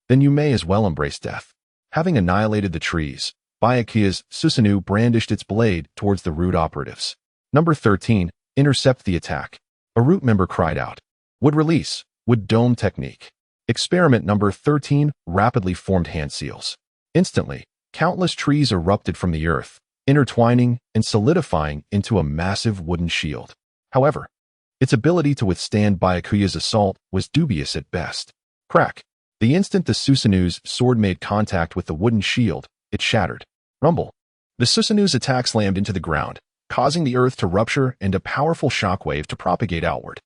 then you may as well embrace death. Having annihilated the trees, Byakuya's Susanoo brandished its blade towards the root operatives. Number 13, Intercept the attack. A root member cried out. Would release. Would dome technique. Experiment number 13 rapidly formed hand seals. Instantly, countless trees erupted from the earth, intertwining and solidifying into a massive wooden shield. However, its ability to withstand Byakuya's assault was dubious at best. Crack. The instant the Susanu's sword made contact with the wooden shield, it shattered. Rumble. The Susanu's attack slammed into the ground, causing the earth to rupture and a powerful shockwave to propagate outward.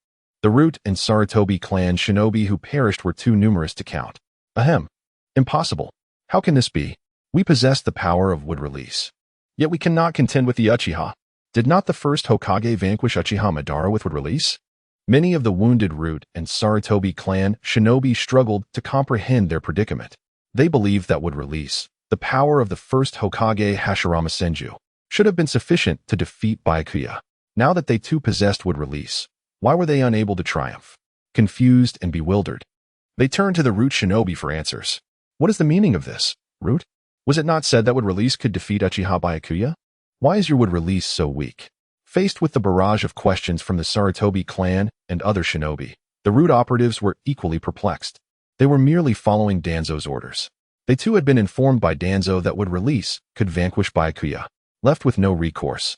The Root and Sarutobi clan shinobi who perished were too numerous to count. Ahem. Impossible. How can this be? We possess the power of wood release. Yet we cannot contend with the Uchiha. Did not the first Hokage vanquish Uchiha Madara with wood release? Many of the wounded Root and Sarutobi clan shinobi struggled to comprehend their predicament. They believed that wood release, the power of the first Hokage Hashirama Senju, should have been sufficient to defeat Byakuya. Now that they too possessed wood release, why were they unable to triumph? Confused and bewildered, they turned to the Root shinobi for answers. What is the meaning of this, Root? Was it not said that wood release could defeat Uchiha Byakuya? Why is your wood release so weak? Faced with the barrage of questions from the Sarutobi clan and other shinobi, the Root operatives were equally perplexed. They were merely following Danzo's orders. They too had been informed by Danzo that wood release could vanquish Byakuya, left with no recourse.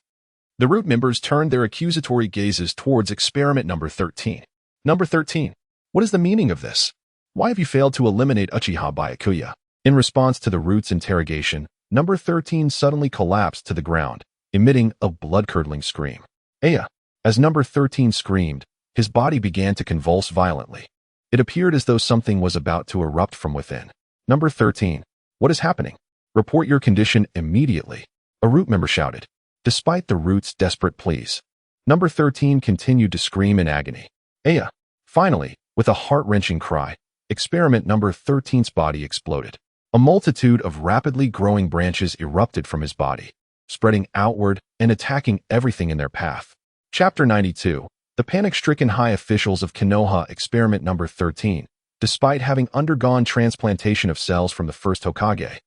The Root members turned their accusatory gazes towards experiment number 13. Number 13. What is the meaning of this? Why have you failed to eliminate Uchiha Byakuya? In response to the Root's interrogation, number 13 suddenly collapsed to the ground, emitting a blood-curdling scream. Aya! As number 13 screamed, his body began to convulse violently. It appeared as though something was about to erupt from within. Number 13. What is happening? Report your condition immediately. A Root member shouted. Despite the Root's desperate pleas, number 13 continued to scream in agony. Aya! Finally, with a heart-wrenching cry, experiment number 13's body exploded. A multitude of rapidly growing branches erupted from his body, spreading outward and attacking everything in their path. Chapter 92. The panic-stricken high officials of Konoha experiment number 13, despite having undergone transplantation of cells from the first Hokage,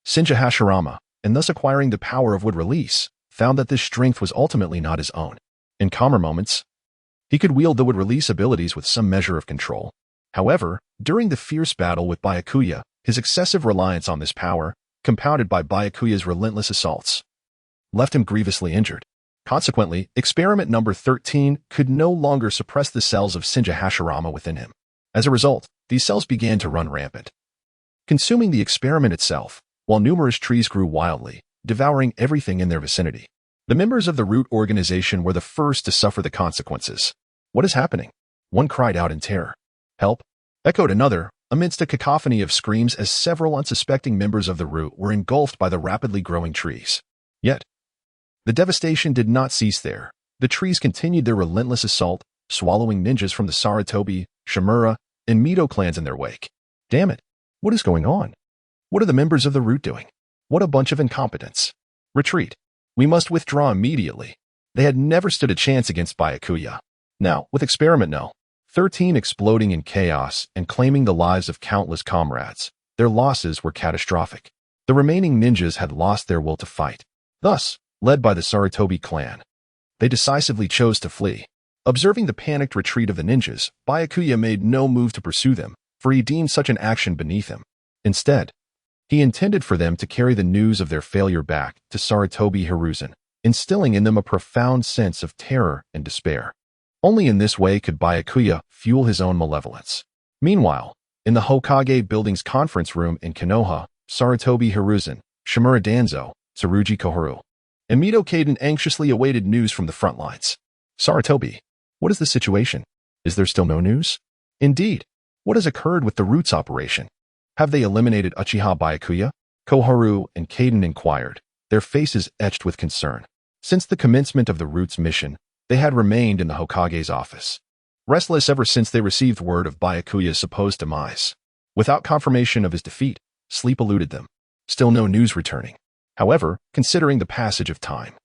Shinji Hashirama, and thus acquiring the power of wood release, found that this strength was ultimately not his own. In calmer moments, he could wield the wood release abilities with some measure of control. However, during the fierce battle with Byakuya, his excessive reliance on this power, compounded by Byakuya's relentless assaults, left him grievously injured. Consequently, experiment number 13 could no longer suppress the cells of Shinji Hashirama within him. As a result, these cells began to run rampant, consuming the experiment itself, while numerous trees grew wildly, devouring everything in their vicinity. The members of the Root organization were the first to suffer the consequences. What is happening? One cried out in terror. Help! Echoed another, amidst a cacophony of screams as several unsuspecting members of the Root were engulfed by the rapidly growing trees. Yet, the devastation did not cease there. The trees continued their relentless assault, swallowing ninjas from the Sarutobi, Shimura, and Mito clans in their wake. Damn it! What is going on? What are the members of the Root doing? What a bunch of incompetence. Retreat. We must withdraw immediately. They had never stood a chance against Byakuya. Now, with experiment no. 13 exploding in chaos and claiming the lives of countless comrades, their losses were catastrophic. The remaining ninjas had lost their will to fight. Thus, led by the Sarutobi clan, they decisively chose to flee. Observing the panicked retreat of the ninjas, Byakuya made no move to pursue them, for he deemed such an action beneath him. Instead, he intended for them to carry the news of their failure back to Sarutobi Hiruzen, instilling in them a profound sense of terror and despair. Only in this way could Byakuya fuel his own malevolence. Meanwhile, in the Hokage building's conference room in Konoha, Sarutobi Hiruzen, Shimura Danzo, Tsurugi Koharu, and Mito Kaden anxiously awaited news from the front lines. Sarutobi, what is the situation? Is there still no news? Indeed, what has occurred with the Root's operation? Have they eliminated Uchiha Byakuya? Koharu and Kaden inquired, their faces etched with concern. Since the commencement of the Root's mission, they had remained in the Hokage's office, restless ever since they received word of Byakuya's supposed demise. Without confirmation of his defeat, sleep eluded them. Still no news returning. However, considering the passage of time,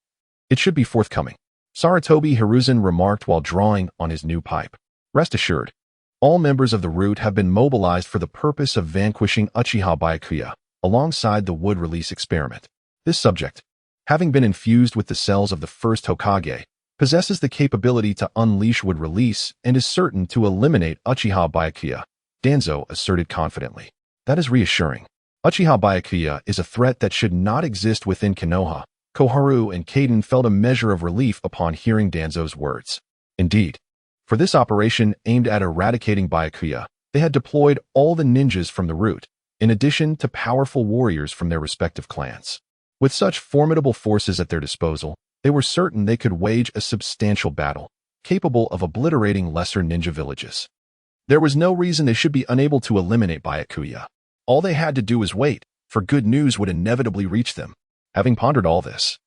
it should be forthcoming. Sarutobi Hiruzen remarked while drawing on his new pipe. Rest assured, all members of the Root have been mobilized for the purpose of vanquishing Uchiha Byakuya, alongside the wood release experiment. This subject, having been infused with the cells of the first Hokage, possesses the capability to unleash wood release and is certain to eliminate Uchiha Baiye, Danzo asserted confidently. That is reassuring. Uchiha Baiye is a threat that should not exist within Konoha. Koharu and Kaden felt a measure of relief upon hearing Danzo's words. Indeed, for this operation aimed at eradicating Baiye, they had deployed all the ninjas from the root, in addition to powerful warriors from their respective clans. With such formidable forces at their disposal, they were certain they could wage a substantial battle, capable of obliterating lesser ninja villages. There was no reason they should be unable to eliminate Baiye. All they had to do was wait, for good news would inevitably reach them. Having pondered all this,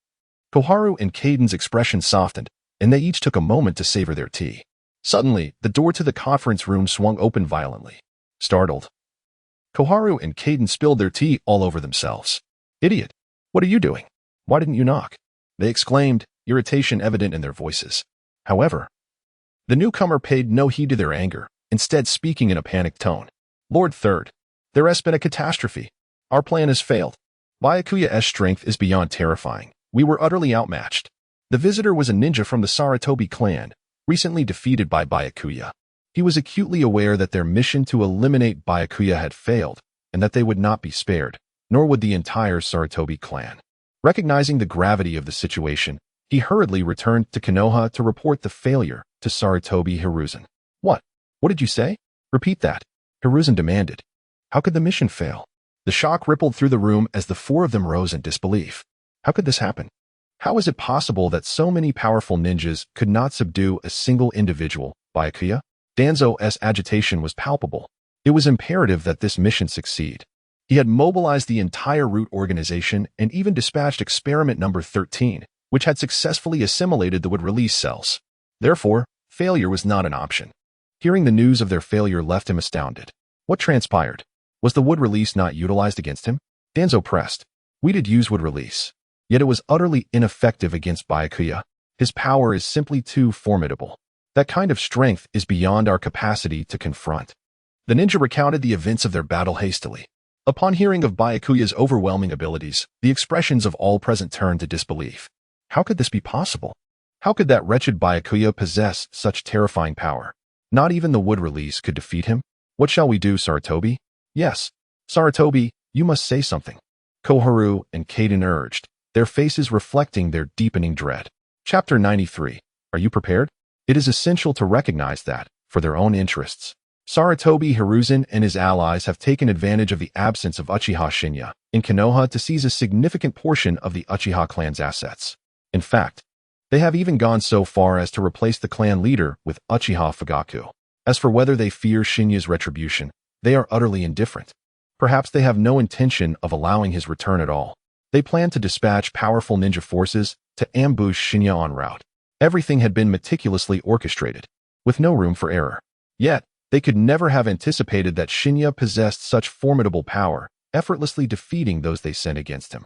Koharu and Kaden's expression softened, and they each took a moment to savor their tea. Suddenly, the door to the conference room swung open violently. Startled, Koharu and Kaden spilled their tea all over themselves. "Idiot! What are you doing? Why didn't you knock?" they exclaimed, irritation evident in their voices. However, the newcomer paid no heed to their anger, instead speaking in a panicked tone. "Lord Third, there has been a catastrophe. Our plan has failed. Byakuya's strength is beyond terrifying. We were utterly outmatched." The visitor was a ninja from the Sarutobi clan, recently defeated by Byakuya. He was acutely aware that their mission to eliminate Byakuya had failed, and that they would not be spared, nor would the entire Sarutobi clan. Recognizing the gravity of the situation, he hurriedly returned to Konoha to report the failure to Sarutobi Hiruzen. What did you say? Repeat that," Hiruzen demanded. "How could the mission fail?" The shock rippled through the room as the four of them rose in disbelief. How could this happen? How is it possible that so many powerful ninjas could not subdue a single individual, Byakuya? Danzo's agitation was palpable. It was imperative that this mission succeed. He had mobilized the entire root organization and even dispatched experiment number 13, which had successfully assimilated the wood release cells. Therefore, failure was not an option. Hearing the news of their failure left him astounded. What transpired? Was the wood release not utilized against him? Danzo pressed. "We did use wood release. Yet it was utterly ineffective against Byakuya. His power is simply too formidable. That kind of strength is beyond our capacity to confront." The ninja recounted the events of their battle hastily. Upon hearing of Byakuya's overwhelming abilities, the expressions of all present turned to disbelief. How could this be possible? How could that wretched Byakuya possess such terrifying power? Not even the wood release could defeat him. "What shall we do, Sarutobi?" "Yes, Sarutobi, you must say something," Koharu and Kaden urged, their faces reflecting their deepening dread. Chapter 93. Are you prepared? It is essential to recognize that, for their own interests, Sarutobi Hiruzen and his allies have taken advantage of the absence of Uchiha Shinya in Konoha to seize a significant portion of the Uchiha clan's assets. In fact, they have even gone so far as to replace the clan leader with Uchiha Fugaku. As for whether they fear Shinya's retribution, they are utterly indifferent. Perhaps they have no intention of allowing his return at all. They plan to dispatch powerful ninja forces to ambush Shinya en route. Everything had been meticulously orchestrated, with no room for error. Yet, they could never have anticipated that Shinya possessed such formidable power, effortlessly defeating those they sent against him.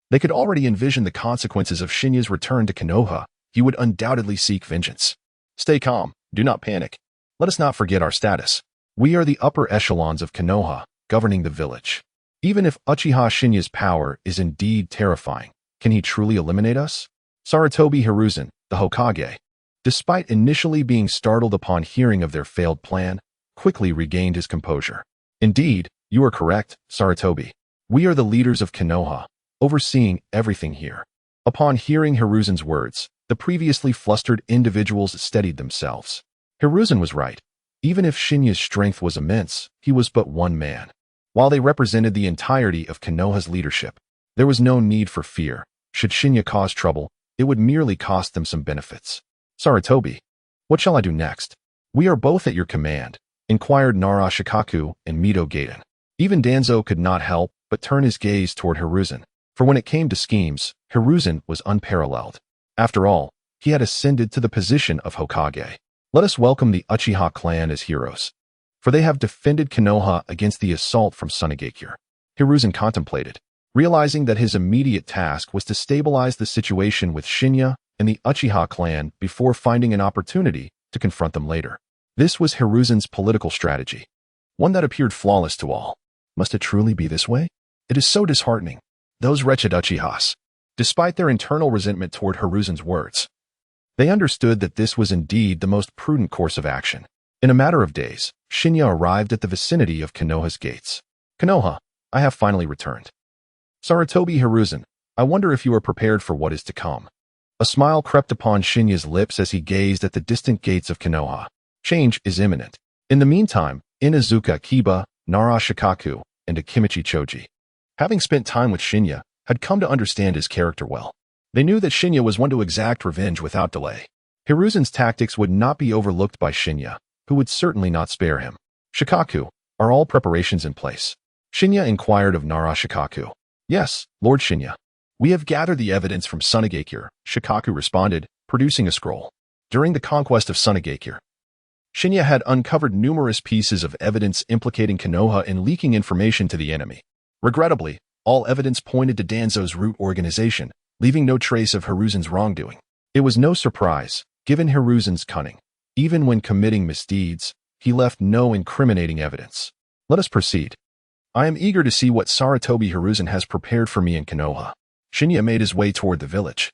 They could already envision the consequences of Shinya's return to Konoha. He would undoubtedly seek vengeance. "Stay calm. Do not panic. Let us not forget our status. We are the upper echelons of Konoha, governing the village. Even if Uchiha Shinya's power is indeed terrifying, can he truly eliminate us?" Sarutobi Hiruzen, the Hokage, despite initially being startled upon hearing of their failed plan, quickly regained his composure. "Indeed, you are correct, Sarutobi. We are the leaders of Konoha, overseeing everything here." Upon hearing Hiruzen's words, the previously flustered individuals steadied themselves. Hiruzen was right. Even if Shinya's strength was immense, he was but one man. While they represented the entirety of Konoha's leadership, there was no need for fear. Should Shinya cause trouble, it would merely cost them some benefits. "Sarutobi, what shall I do next?" "We are both at your command," inquired Nara Shikaku and Mito Gaiden. Even Danzo could not help but turn his gaze toward Hiruzen, for when it came to schemes, Hiruzen was unparalleled. After all, he had ascended to the position of Hokage. Let us welcome the Uchiha clan as heroes, for they have defended Konoha against the assault from Sunagakure. Hiruzen contemplated, realizing that his immediate task was to stabilize the situation with Shinya and the Uchiha clan before finding an opportunity to confront them later. This was Hiruzen's political strategy, one that appeared flawless to all. Must it truly be this way? It is so disheartening. Those wretched Uchihas, despite their internal resentment toward Hiruzen's words, They understood that this was indeed the most prudent course of action. In a matter of days, Shinya arrived at the vicinity of Konoha's gates. Konoha, I have finally returned. Sarutobi Hiruzen, I wonder if you are prepared for what is to come. A smile crept upon Shinya's lips as he gazed at the distant gates of Konoha. Change is imminent. In the meantime, Inuzuka Kiba, Nara Shikaku, and Akimichi Choji, having spent time with Shinya, had come to understand his character well. They knew that Shinya was one to exact revenge without delay. Hiruzen's tactics would not be overlooked by Shinya, who would certainly not spare him. Shikaku, are all preparations in place? Shinya inquired of Nara Shikaku. Yes, Lord Shinya. We have gathered the evidence from Sunagakure, Shikaku responded, producing a scroll. During the conquest of Sunagakure, Shinya had uncovered numerous pieces of evidence implicating Konoha in leaking information to the enemy. Regrettably, all evidence pointed to Danzo's root organization, leaving no trace of Hiruzen's wrongdoing. It was no surprise, given Hiruzen's cunning. Even when committing misdeeds, he left no incriminating evidence. Let us proceed. I am eager to see what Sarutobi Hiruzen has prepared for me in Konoha. Shinya made his way toward the village.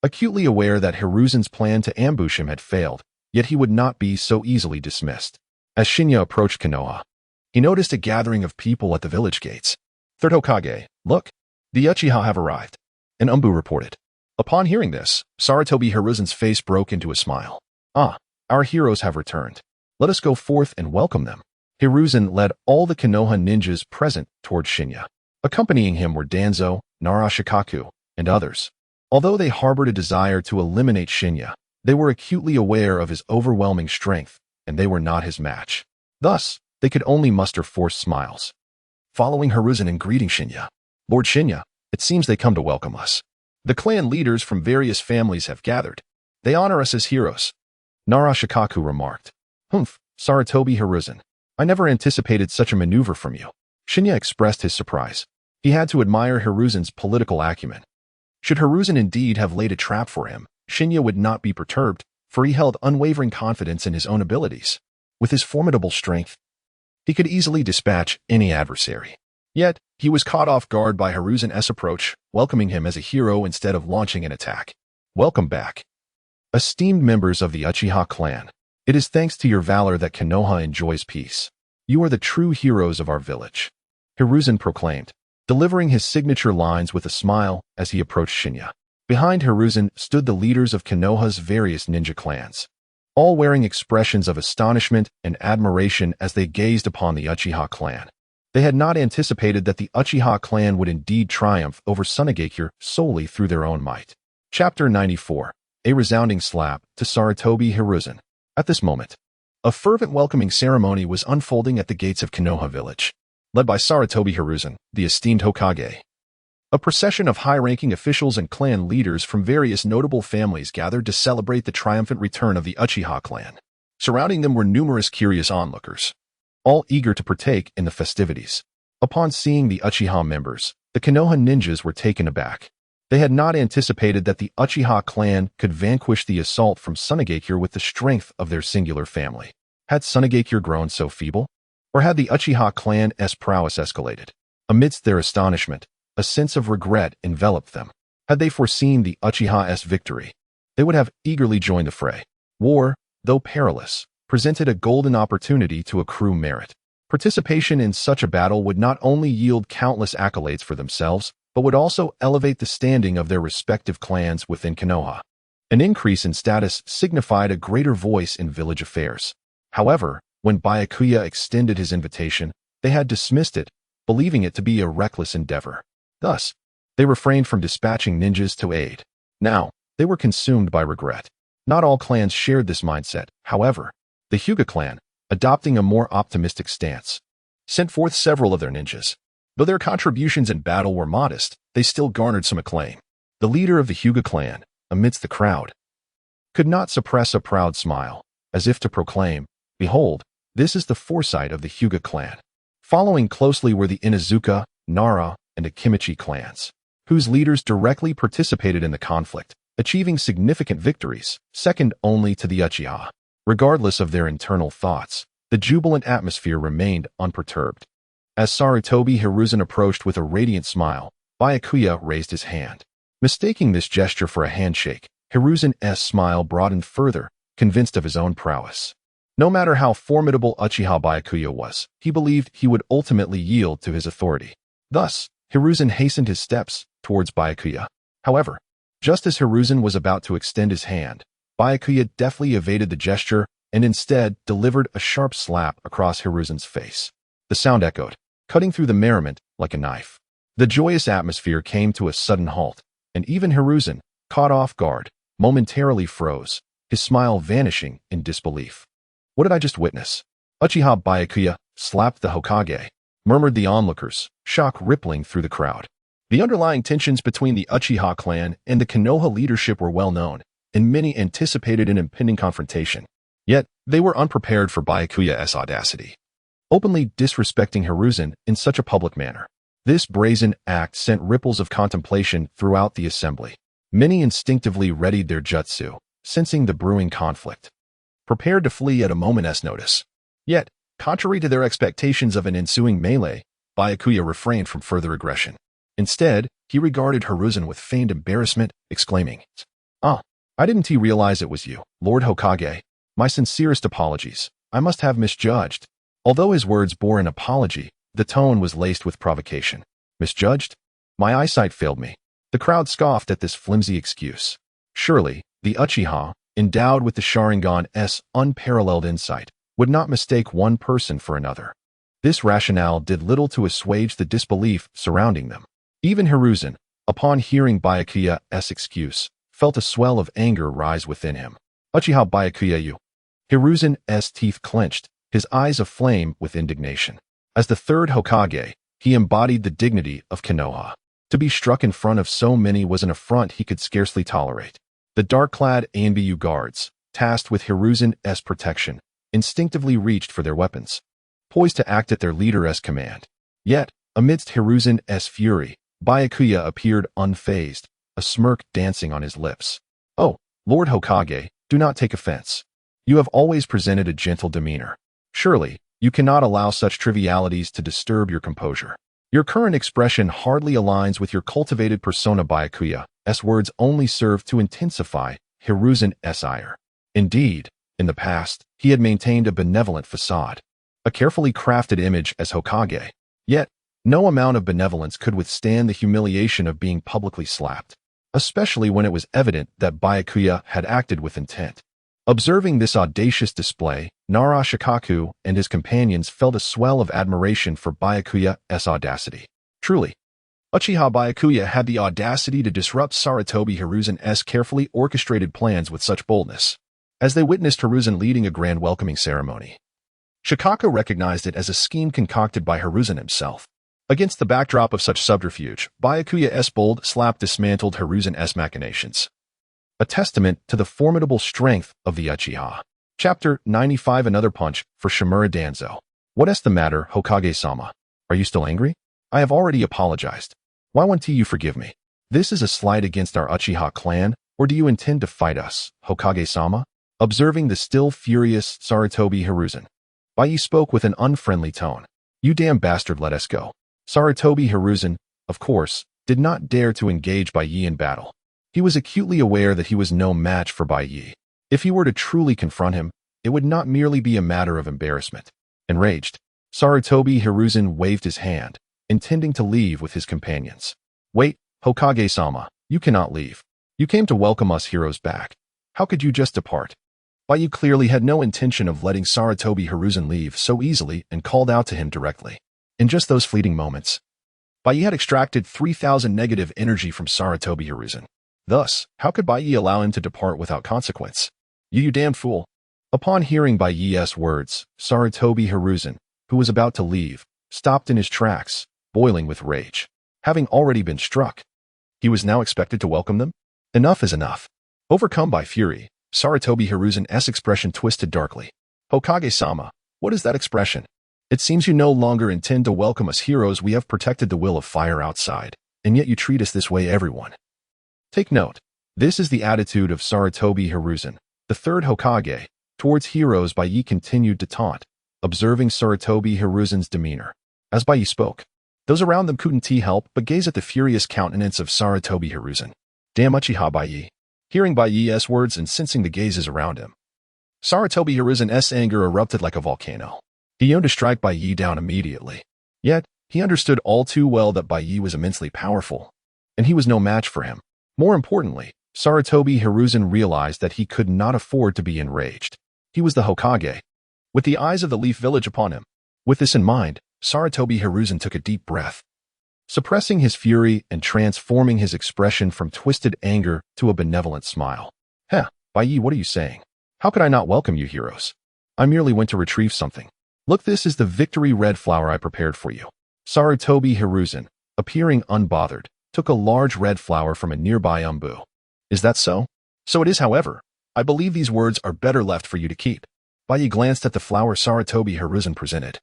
Acutely aware that Hiruzen's plan to ambush him had failed, yet he would not be so easily dismissed. As Shinya approached Konoha, he noticed a gathering of people at the village gates. Third Hokage, look, the Uchiha have arrived, an Umbu reported. Upon hearing this, Sarutobi Hiruzen's face broke into a smile. Ah, our heroes have returned. Let us go forth and welcome them. Hiruzen led all the Konoha ninjas present toward Shinya. Accompanying him were Danzo, Nara Shikaku, and others. Although they harbored a desire to eliminate Shinya, they were acutely aware of his overwhelming strength, and they were not his match. Thus, they could only muster forced smiles. Following Hiruzen and greeting Shinya, Lord Shinya, it seems they come to welcome us. The clan leaders from various families have gathered. They honor us as heroes. Nara Shikaku remarked. Humph, Sarutobi Hiruzen. I never anticipated such a maneuver from you. Shinya expressed his surprise. He had to admire Hiruzen's political acumen. Should Hiruzen indeed have laid a trap for him, Shinya would not be perturbed, for he held unwavering confidence in his own abilities. With his formidable strength, he could easily dispatch any adversary. Yet, he was caught off guard by Hiruzen's approach, welcoming him as a hero instead of launching an attack. Welcome back. Esteemed members of the Uchiha clan, it is thanks to your valor that Konoha enjoys peace. You are the true heroes of our village, Hiruzen proclaimed, delivering his signature lines with a smile as he approached Shinya. Behind Hiruzen stood the leaders of Konoha's various ninja clans, all wearing expressions of astonishment and admiration as they gazed upon the Uchiha clan. They had not anticipated that the Uchiha clan would indeed triumph over Sunagakure solely through their own might. Chapter 94. A resounding slap to Sarutobi Hiruzen. At this moment, a fervent welcoming ceremony was unfolding at the gates of Konoha village, led by Sarutobi Hiruzen, the esteemed Hokage. A procession of high-ranking officials and clan leaders from various notable families gathered to celebrate the triumphant return of the Uchiha clan. Surrounding them were numerous curious onlookers, all eager to partake in the festivities. Upon seeing the Uchiha members, the Konoha ninjas were taken aback. They had not anticipated that the Uchiha clan could vanquish the assault from Sunagakure with the strength of their singular family. Had Sunagakure grown so feeble? Or had the Uchiha clan's prowess escalated? Amidst their astonishment, a sense of regret enveloped them. Had they foreseen the Uchiha's victory, they would have eagerly joined the fray. War, though perilous, presented a golden opportunity to accrue merit. Participation in such a battle would not only yield countless accolades for themselves, but would also elevate the standing of their respective clans within Konoha. An increase in status signified a greater voice in village affairs. However, when Byakuya extended his invitation, they had dismissed it, believing it to be a reckless endeavor. Thus, they refrained from dispatching ninjas to aid. Now, they were consumed by regret. Not all clans shared this mindset, however. The Hyuga clan, adopting a more optimistic stance, sent forth several of their ninjas. Though their contributions in battle were modest, they still garnered some acclaim. The leader of the Hyuga clan, amidst the crowd, could not suppress a proud smile, as if to proclaim, "Behold, this is the foresight of the Hyuga clan." Following closely were the Inuzuka, Nara, and Akimichi clans, whose leaders directly participated in the conflict, achieving significant victories, second only to the Uchiha. Regardless of their internal thoughts, the jubilant atmosphere remained unperturbed. As Sarutobi Hiruzen approached with a radiant smile, Byakuya raised his hand. Mistaking this gesture for a handshake, Hiruzen's smile broadened further, convinced of his own prowess. No matter how formidable Uchiha Byakuya was, he believed he would ultimately yield to his authority. Thus, Hiruzen hastened his steps towards Byakuya. However, just as Hiruzen was about to extend his hand, Byakuya deftly evaded the gesture and instead delivered a sharp slap across Hiruzen's face. The sound echoed, cutting through the merriment like a knife. The joyous atmosphere came to a sudden halt, and even Hiruzen, caught off guard, momentarily froze, his smile vanishing in disbelief. What did I just witness? Uchiha Byakuya slapped the Hokage, murmured the onlookers, shock rippling through the crowd. The underlying tensions between the Uchiha clan and the Konoha leadership were well known, and many anticipated an impending confrontation. Yet, they were unprepared for Byakuya's audacity, openly disrespecting Hiruzen in such a public manner. This brazen act sent ripples of contemplation throughout the assembly. Many instinctively readied their jutsu, sensing the brewing conflict, prepared to flee at a moment's notice. Yet, contrary to their expectations of an ensuing melee, Byakuya refrained from further aggression. Instead, he regarded Hiruzen with feigned embarrassment, exclaiming, "Ah, I didn't realize it was you, Lord Hokage. My sincerest apologies. I must have misjudged." Although his words bore an apology, the tone was laced with provocation. Misjudged? My eyesight failed me. The crowd scoffed at this flimsy excuse. Surely, the Uchiha, endowed with the Sharingan's unparalleled insight, would not mistake one person for another. This rationale did little to assuage the disbelief surrounding them. Even Hiruzen, upon hearing Byakuya's excuse, felt a swell of anger rise within him. Uchiha Byakuya you. Hiruzen's teeth clenched, his eyes aflame with indignation. As the third Hokage, he embodied the dignity of Konoha. To be struck in front of so many was an affront he could scarcely tolerate. The dark-clad Anbu guards, tasked with Hiruzen's protection, instinctively reached for their weapons, poised to act at their leader's command. Yet, amidst Hiruzen's fury, Byakuya appeared unfazed, a smirk dancing on his lips. "Oh, Lord Hokage, do not take offense. You have always presented a gentle demeanor. Surely, you cannot allow such trivialities to disturb your composure. Your current expression hardly aligns with your cultivated persona." Byakuya's words only served to intensify Hiruzen's ire. Indeed, in the past, he had maintained a benevolent facade, a carefully crafted image as Hokage. Yet, no amount of benevolence could withstand the humiliation of being publicly slapped, especially when it was evident that Byakuya had acted with intent. Observing this audacious display, Naruto and his companions felt a swell of admiration for Byakuya's audacity. Truly, Uchiha Byakuya had the audacity to disrupt Sarutobi Hiruzen's carefully orchestrated plans with such boldness. As they witnessed Hiruzen leading a grand welcoming ceremony, Shikaku recognized it as a scheme concocted by Hiruzen himself. Against the backdrop of such subterfuge, Byakuya's bold slap dismantled Hiruzen's machinations, a testament to the formidable strength of the Uchiha. Chapter 95 Another punch for Shimura Danzo. What's the matter, Hokage-sama? Are you still angry? I have already apologized. Why won't you forgive me? This is a slight against our Uchiha clan, or do you intend to fight us, Hokage-sama? Observing the still furious Sarutobi Hiruzen, Baiye spoke with an unfriendly tone. You damn bastard, let us go. Sarutobi Hiruzen, of course, did not dare to engage Baiye in battle. He was acutely aware that he was no match for Baiye. If he were to truly confront him, it would not merely be a matter of embarrassment. Enraged, Sarutobi Hiruzen waved his hand, intending to leave with his companions. Wait, Hokage-sama, you cannot leave. You came to welcome us heroes back. How could you just depart? Baiye clearly had no intention of letting Sarutobi Hiruzen leave so easily and called out to him directly. In just those fleeting moments, Baiye had extracted 3,000 negative energy from Sarutobi Hiruzen. Thus, how could Baiye allow him to depart without consequence? You damn fool. Upon hearing Baiye's words, Sarutobi Hiruzen, who was about to leave, stopped in his tracks, boiling with rage. Having already been struck, he was now expected to welcome them? Enough is enough. Overcome by fury, Sarutobi Hiruzen's expression twisted darkly. Hokage-sama, what is that expression? It seems you no longer intend to welcome us heroes. We have protected the will of fire outside, and yet you treat us this way, everyone. Take note, this is the attitude of Sarutobi Hiruzen, the third Hokage, towards heroes. Baiye continued to taunt, observing Sarutobi Hiruzen's demeanor. As Baiye spoke, those around them couldn't help but gaze at the furious countenance of Sarutobi Hiruzen. Damn Uchiha Baiye. Hearing Baiye's words and sensing the gazes around him, Sarutobi Hiruzen's anger erupted like a volcano. He aimed to strike Baiye down immediately. Yet, he understood all too well that Baiye was immensely powerful, and he was no match for him. More importantly, Sarutobi Hiruzen realized that he could not afford to be enraged. He was the Hokage, with the eyes of the Leaf Village upon him. With this in mind, Sarutobi Hiruzen took a deep breath, suppressing his fury and transforming his expression from twisted anger to a benevolent smile. Baiye, what are you saying? How could I not welcome you, heroes? I merely went to retrieve something. Look, this is the victory red flower I prepared for you. Sarutobi Hiruzen, appearing unbothered, took a large red flower from a nearby umbu. Is that so? So it is, however. I believe these words are better left for you to keep. Baiye glanced at the flower Sarutobi Hiruzen presented,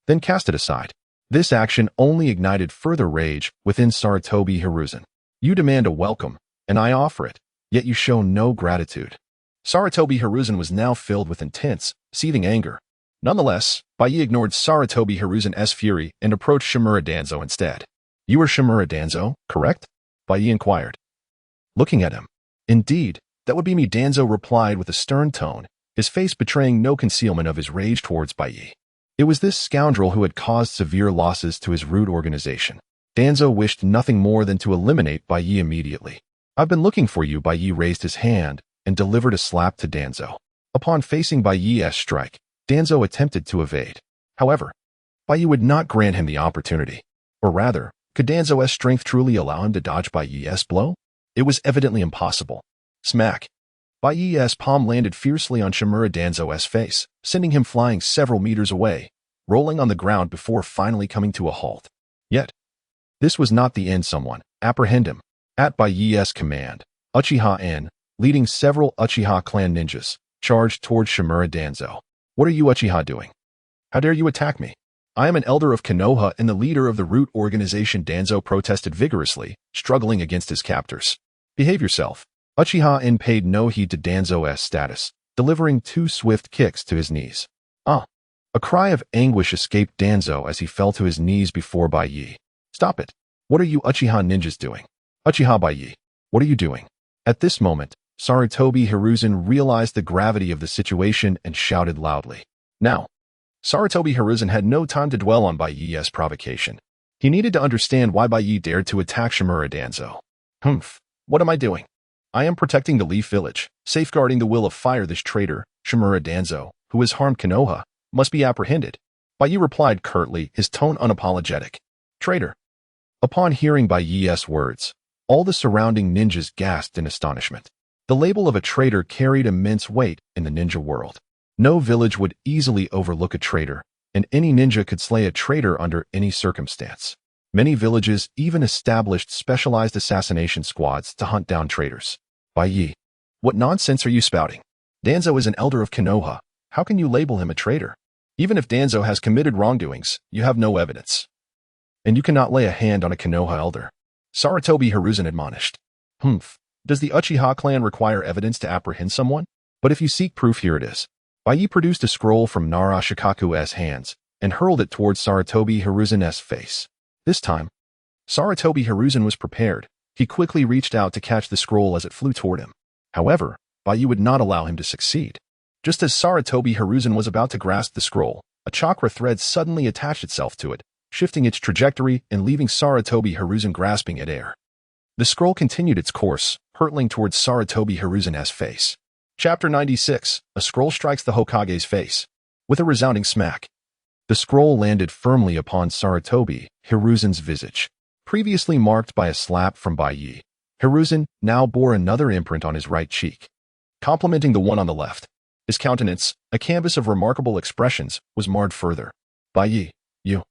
then cast it aside. This action only ignited further rage within Sarutobi Hiruzen. You demand a welcome, and I offer it, yet you show no gratitude. Sarutobi Hiruzen was now filled with intense, seething anger. Nonetheless, Baiye ignored Sarutobi Hiruzen's fury and approached Shimura Danzo instead. You are Shimura Danzo, correct? Baiye inquired, looking at him. Indeed, that would be me, Danzo replied with a stern tone, his face betraying no concealment of his rage towards Baiye. It was this scoundrel who had caused severe losses to his rude organization. Danzo wished nothing more than to eliminate Baiye immediately. I've been looking for you. Baiye raised his hand and delivered a slap to Danzo. Upon facing Baiye's strike, Danzo attempted to evade. However, Baiye would not grant him the opportunity. Or rather, could Danzo's strength truly allow him to dodge Baiye's blow? It was evidently impossible. Smack! Baiye's palm landed fiercely on Shimura Danzo's face, sending him flying several meters away, rolling on the ground before finally coming to a halt. Yet, this was not the end. Someone apprehend him. At Baiye's command, Uchiha N, leading several Uchiha clan ninjas, charged towards Shimura Danzo. What are you Uchiha doing? How dare you attack me? I am an elder of Konoha and the leader of the root organization. Danzo protested vigorously, struggling against his captors. Behave yourself. Uchiha N paid no heed to Danzo's status, delivering 2 swift kicks to his knees. A cry of anguish escaped Danzo as he fell to his knees before Baiye. Stop it. What are you Uchiha ninjas doing? Uchiha Baiye, what are you doing? At this moment, Sarutobi Hiruzen realized the gravity of the situation and shouted loudly. Now, Sarutobi Hiruzen had no time to dwell on Baiye's provocation. He needed to understand why Baiye dared to attack Shimura Danzo. What am I doing? I am protecting the Leaf Village, safeguarding the will of fire. This traitor, Shimura Danzo, who has harmed Konoha, must be apprehended. Baiye replied curtly, his tone unapologetic. Traitor. Upon hearing Baiye's words, all the surrounding ninjas gasped in astonishment. The label of a traitor carried immense weight in the ninja world. No village would easily overlook a traitor, and any ninja could slay a traitor under any circumstance. Many villages even established specialized assassination squads to hunt down traitors. Baiye, what nonsense are you spouting? Danzo is an elder of Konoha. How can you label him a traitor? Even if Danzo has committed wrongdoings, you have no evidence. And you cannot lay a hand on a Konoha elder. Sarutobi Hiruzen admonished. Does the Uchiha clan require evidence to apprehend someone? But if you seek proof, here it is. Baiye produced a scroll from Nara Shikaku's hands and hurled it towards Sarutobi Hiruzen's face. This time, Sarutobi Hiruzen was prepared. He quickly reached out to catch the scroll as it flew toward him. However, Baiye would not allow him to succeed. Just as Sarutobi Hiruzen was about to grasp the scroll, a chakra thread suddenly attached itself to it, shifting its trajectory and leaving Sarutobi Hiruzen grasping at air. The scroll continued its course, hurtling towards Sarutobi Hiruzen's face. Chapter 96, a scroll strikes the Hokage's face. With a resounding smack, the scroll landed firmly upon Sarutobi Hiruzen's visage. Previously marked by a slap from Baiye, Hiruzen now bore another imprint on his right cheek, complementing the one on the left. His countenance, a canvas of remarkable expressions, was marred further. Baiye, you.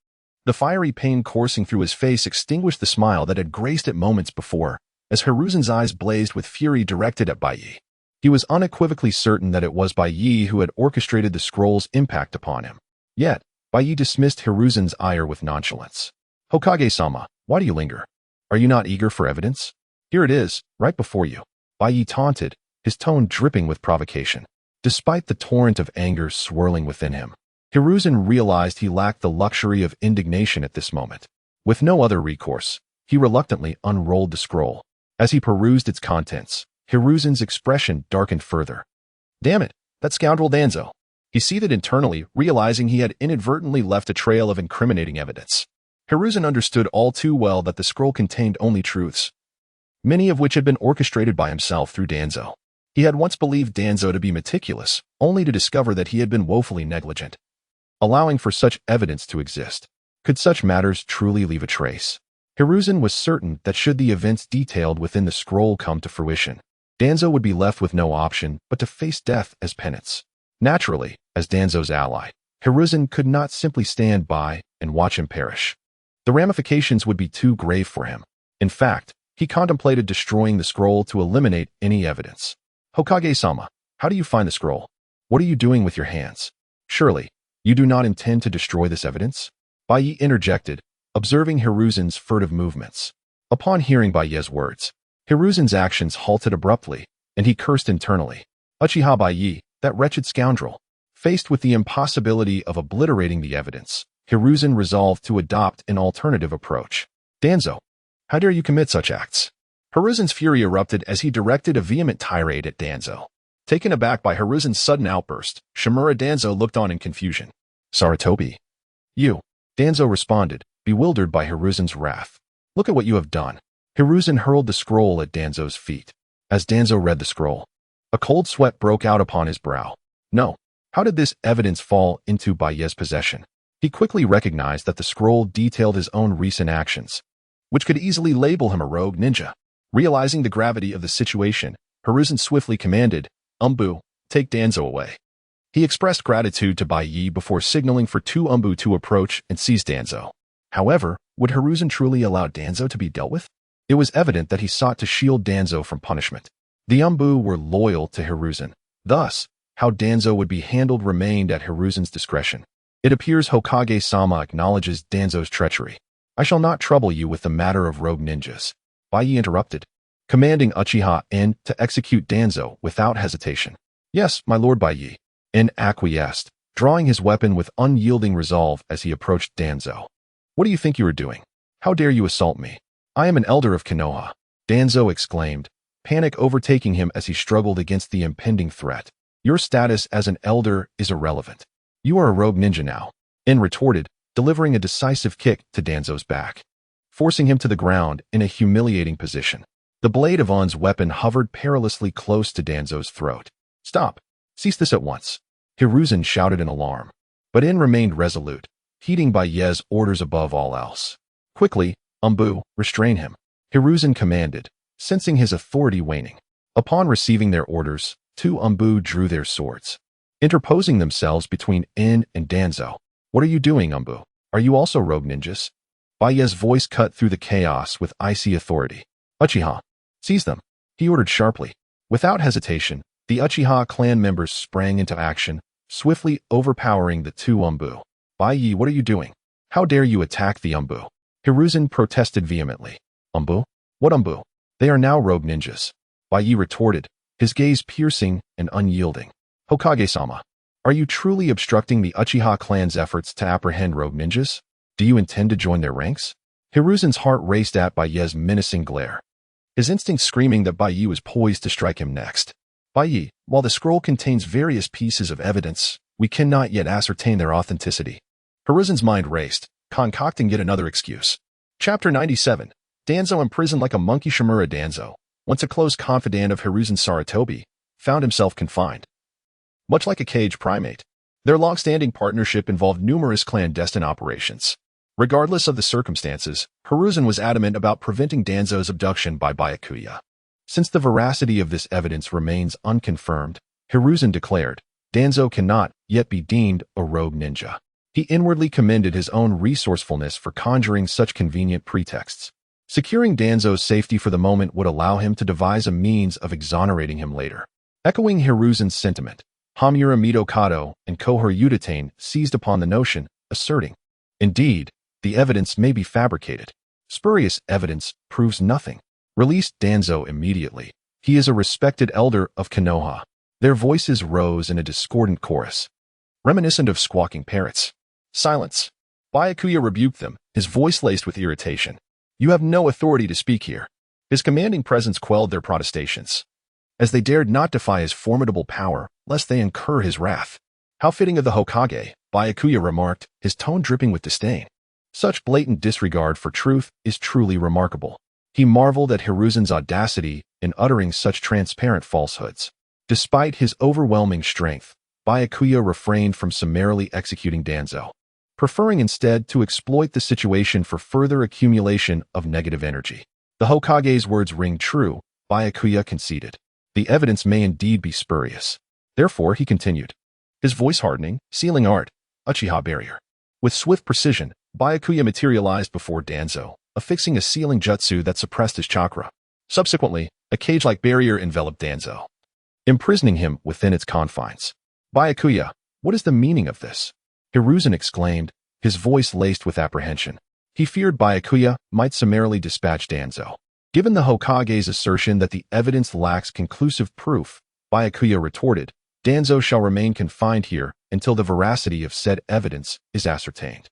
The fiery pain coursing through his face extinguished the smile that had graced it moments before, as Hiruzen's eyes blazed with fury directed at Baiye. He was unequivocally certain that it was Baiye who had orchestrated the scroll's impact upon him. Yet, Baiye dismissed Hiruzen's ire with nonchalance. Hokage-sama, why do you linger? Are you not eager for evidence? Here it is, right before you. Baiye taunted, his tone dripping with provocation. Despite the torrent of anger swirling within him, Hiruzen realized he lacked the luxury of indignation at this moment. With no other recourse, he reluctantly unrolled the scroll. As he perused its contents, Hiruzen's expression darkened further. Damn it, that scoundrel Danzo. He seethed internally, realizing he had inadvertently left a trail of incriminating evidence. Hiruzen understood all too well that the scroll contained only truths, many of which had been orchestrated by himself through Danzo. He had once believed Danzo to be meticulous, only to discover that he had been woefully negligent, allowing for such evidence to exist. Could such matters truly leave a trace? Hiruzen was certain that should the events detailed within the scroll come to fruition, Danzo would be left with no option but to face death as penance. Naturally, as Danzo's ally, Hiruzen could not simply stand by and watch him perish. The ramifications would be too grave for him. In fact, he contemplated destroying the scroll to eliminate any evidence. Hokage-sama, how do you find the scroll? What are you doing with your hands? Surely, you do not intend to destroy this evidence? Baiye interjected, observing Hiruzen's furtive movements. Upon hearing Baiye's words, Hiruzen's actions halted abruptly, and he cursed internally. Uchiha Baiye, that wretched scoundrel. Faced with the impossibility of obliterating the evidence, Hiruzen resolved to adopt an alternative approach. Danzo, how dare you commit such acts? Hiruzen's fury erupted as he directed a vehement tirade at Danzo. Taken aback by Hiruzen's sudden outburst, Shimura Danzo looked on in confusion. Sarutobi. You. Danzo responded, bewildered by Hiruzen's wrath. Look at what you have done. Hiruzen hurled the scroll at Danzo's feet. As Danzo read the scroll, a cold sweat broke out upon his brow. No. How did this evidence fall into Baiye's possession? He quickly recognized that the scroll detailed his own recent actions, which could easily label him a rogue ninja. Realizing the gravity of the situation, Hiruzen swiftly commanded, Umbu, take Danzo away. He expressed gratitude to Baiye before signaling for two Umbu to approach and seize Danzo. However, would Hiruzen truly allow Danzo to be dealt with? It was evident that he sought to shield Danzo from punishment. The Umbu were loyal to Hiruzen. Thus, how Danzo would be handled remained at Hiruzen's discretion. It appears Hokage-sama acknowledges Danzo's treachery. I shall not trouble you with the matter of rogue ninjas. Baiye interrupted, commanding Uchiha En to execute Danzo without hesitation. Yes, my lord Baiye. En acquiesced, drawing his weapon with unyielding resolve as he approached Danzo. What do you think you are doing? How dare you assault me? I am an elder of Konoha, Danzo exclaimed, panic overtaking him as he struggled against the impending threat. Your status as an elder is irrelevant. You are a rogue ninja now, En retorted, delivering a decisive kick to Danzo's back, forcing him to the ground in a humiliating position. The blade of En's weapon hovered perilously close to Danzo's throat. Stop! Cease this at once! Hiruzen shouted in alarm. But En remained resolute, heeding Baiye's orders above all else. Quickly, Umbu, restrain him, Hiruzen commanded, sensing his authority waning. Upon receiving their orders, two Umbu drew their swords, interposing themselves between En and Danzo. What are you doing, Umbu? Are you also rogue ninjas? Baiye's voice cut through the chaos with icy authority. Uchiha, seize them, he ordered sharply. Without hesitation, the Uchiha clan members sprang into action, swiftly overpowering the two Umbu. Baiye, what are you doing? How dare you attack the Umbu? Hiruzen protested vehemently. Umbu? What Umbu? They are now rogue ninjas. Baiye retorted, his gaze piercing and unyielding. Hokage-sama, are you truly obstructing the Uchiha clan's efforts to apprehend rogue ninjas? Do you intend to join their ranks? Hiruzen's heart raced at Baiye's menacing glare, his instinct screaming that Baiye was poised to strike him next. Baiye, while the scroll contains various pieces of evidence, we cannot yet ascertain their authenticity. Hiruzen's mind raced, concocting yet another excuse. Chapter 97. Danzo imprisoned like a monkey. Shimura Danzo, once a close confidant of Hiruzen Sarutobi, found himself confined. Much like a caged primate, their long-standing partnership involved numerous clandestine operations. Regardless of the circumstances, Hiruzen was adamant about preventing Danzo's abduction by Byakuya. Since the veracity of this evidence remains unconfirmed, Hiruzen declared, Danzo cannot yet be deemed a rogue ninja. He inwardly commended his own resourcefulness for conjuring such convenient pretexts. Securing Danzo's safety for the moment would allow him to devise a means of exonerating him later. Echoing Hiruzen's sentiment, Hamura Midokado and Kohor Udatane seized upon the notion, asserting, indeed, the evidence may be fabricated. Spurious evidence proves nothing. Release Danzo immediately. He is a respected elder of Konoha. Their voices rose in a discordant chorus, reminiscent of squawking parrots. Silence. Byakuya rebuked them, his voice laced with irritation. You have no authority to speak here. His commanding presence quelled their protestations. as they dared not defy his formidable power lest they incur his wrath. How fitting of the Hokage, Byakuya remarked, his tone dripping with disdain. Such blatant disregard for truth is truly remarkable. He marveled at Hiruzen's audacity in uttering such transparent falsehoods. Despite his overwhelming strength, Byakuya refrained from summarily executing Danzo, preferring instead to exploit the situation for further accumulation of negative energy. The Hokage's words ring true, Byakuya conceded. The evidence may indeed be spurious. Therefore, he continued, his voice hardening, sealing art, Uchiha barrier. With swift precision, Byakuya materialized before Danzo, affixing a sealing jutsu that suppressed his chakra. Subsequently, a cage-like barrier enveloped Danzo, imprisoning him within its confines. Byakuya, what is the meaning of this? Hiruzen exclaimed, his voice laced with apprehension. He feared Byakuya might summarily dispatch Danzo. Given the Hokage's assertion that the evidence lacks conclusive proof, Byakuya retorted, Danzo shall remain confined here until the veracity of said evidence is ascertained.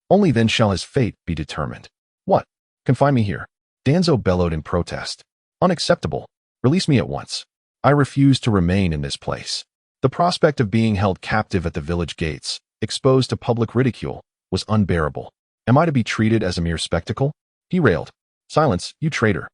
Only then shall his fate be determined. What? Confine me here. Danzo bellowed in protest. Unacceptable. Release me at once. I refuse to remain in this place. The prospect of being held captive at the village gates, exposed to public ridicule, was unbearable. Am I to be treated as a mere spectacle? He railed. Silence, you traitor.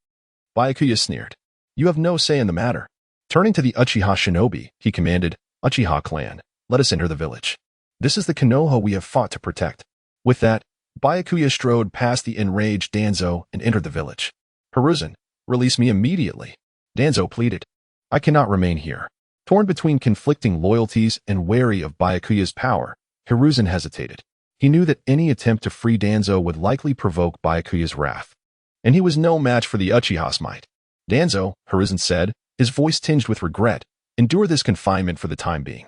Byakuya sneered. You have no say in the matter. Turning to the Uchiha shinobi, he commanded, Uchiha clan, let us enter the village. This is the Konoha we have fought to protect. With that, Byakuya strode past the enraged Danzo and entered the village. Hiruzen, release me immediately. Danzo pleaded. I cannot remain here. Torn between conflicting loyalties and wary of Byakuya's power, Hiruzen hesitated. He knew that any attempt to free Danzo would likely provoke Byakuya's wrath, and he was no match for the Uchiha's might. Danzo, Hiruzen said, his voice tinged with regret, endure this confinement for the time being.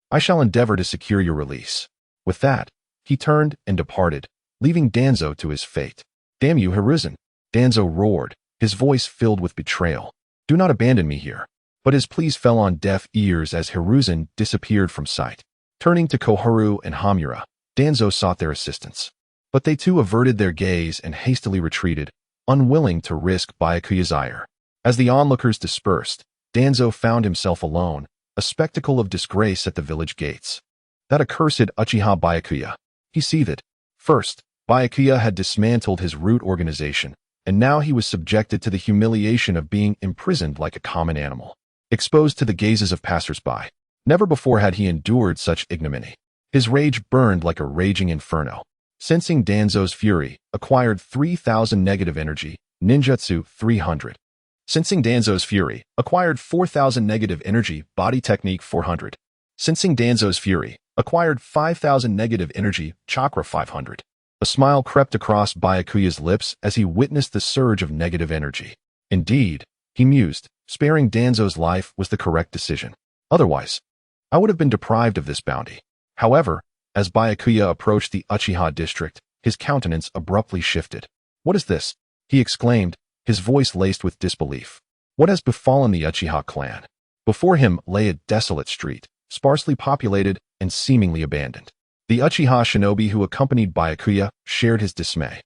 I shall endeavor to secure your release. With that, he turned and departed, leaving Danzo to his fate. Damn you, Hiruzen! Danzo roared, his voice filled with betrayal. Do not abandon me here. But his pleas fell on deaf ears as Hiruzen disappeared from sight. Turning to Koharu and Hamura, Danzo sought their assistance. But they too averted their gaze and hastily retreated, unwilling to risk Byakuya's ire. As the onlookers dispersed, Danzo found himself alone, a spectacle of disgrace at the village gates. That accursed Uchiha Byakuya. He seethed. First, Byakuya had dismantled his root organization, and now he was subjected to the humiliation of being imprisoned like a common animal, exposed to the gazes of passers-by. Never before had he endured such ignominy. His rage burned like a raging inferno. Sensing Danzo's fury, acquired 3,000 negative energy, ninjutsu 300. Sensing Danzo's fury, acquired 4,000 negative energy, body technique 400. Sensing Danzo's fury, acquired 5,000 negative energy, chakra 500. A smile crept across Byakuya's lips as he witnessed the surge of negative energy. Indeed, he mused, sparing Danzo's life was the correct decision. Otherwise, I would have been deprived of this bounty. However, as Byakuya approached the Uchiha district, his countenance abruptly shifted. What is this? He exclaimed, his voice laced with disbelief. What has befallen the Uchiha clan? Before him lay a desolate street, sparsely populated and seemingly abandoned. The Uchiha shinobi who accompanied Byakuya shared his dismay.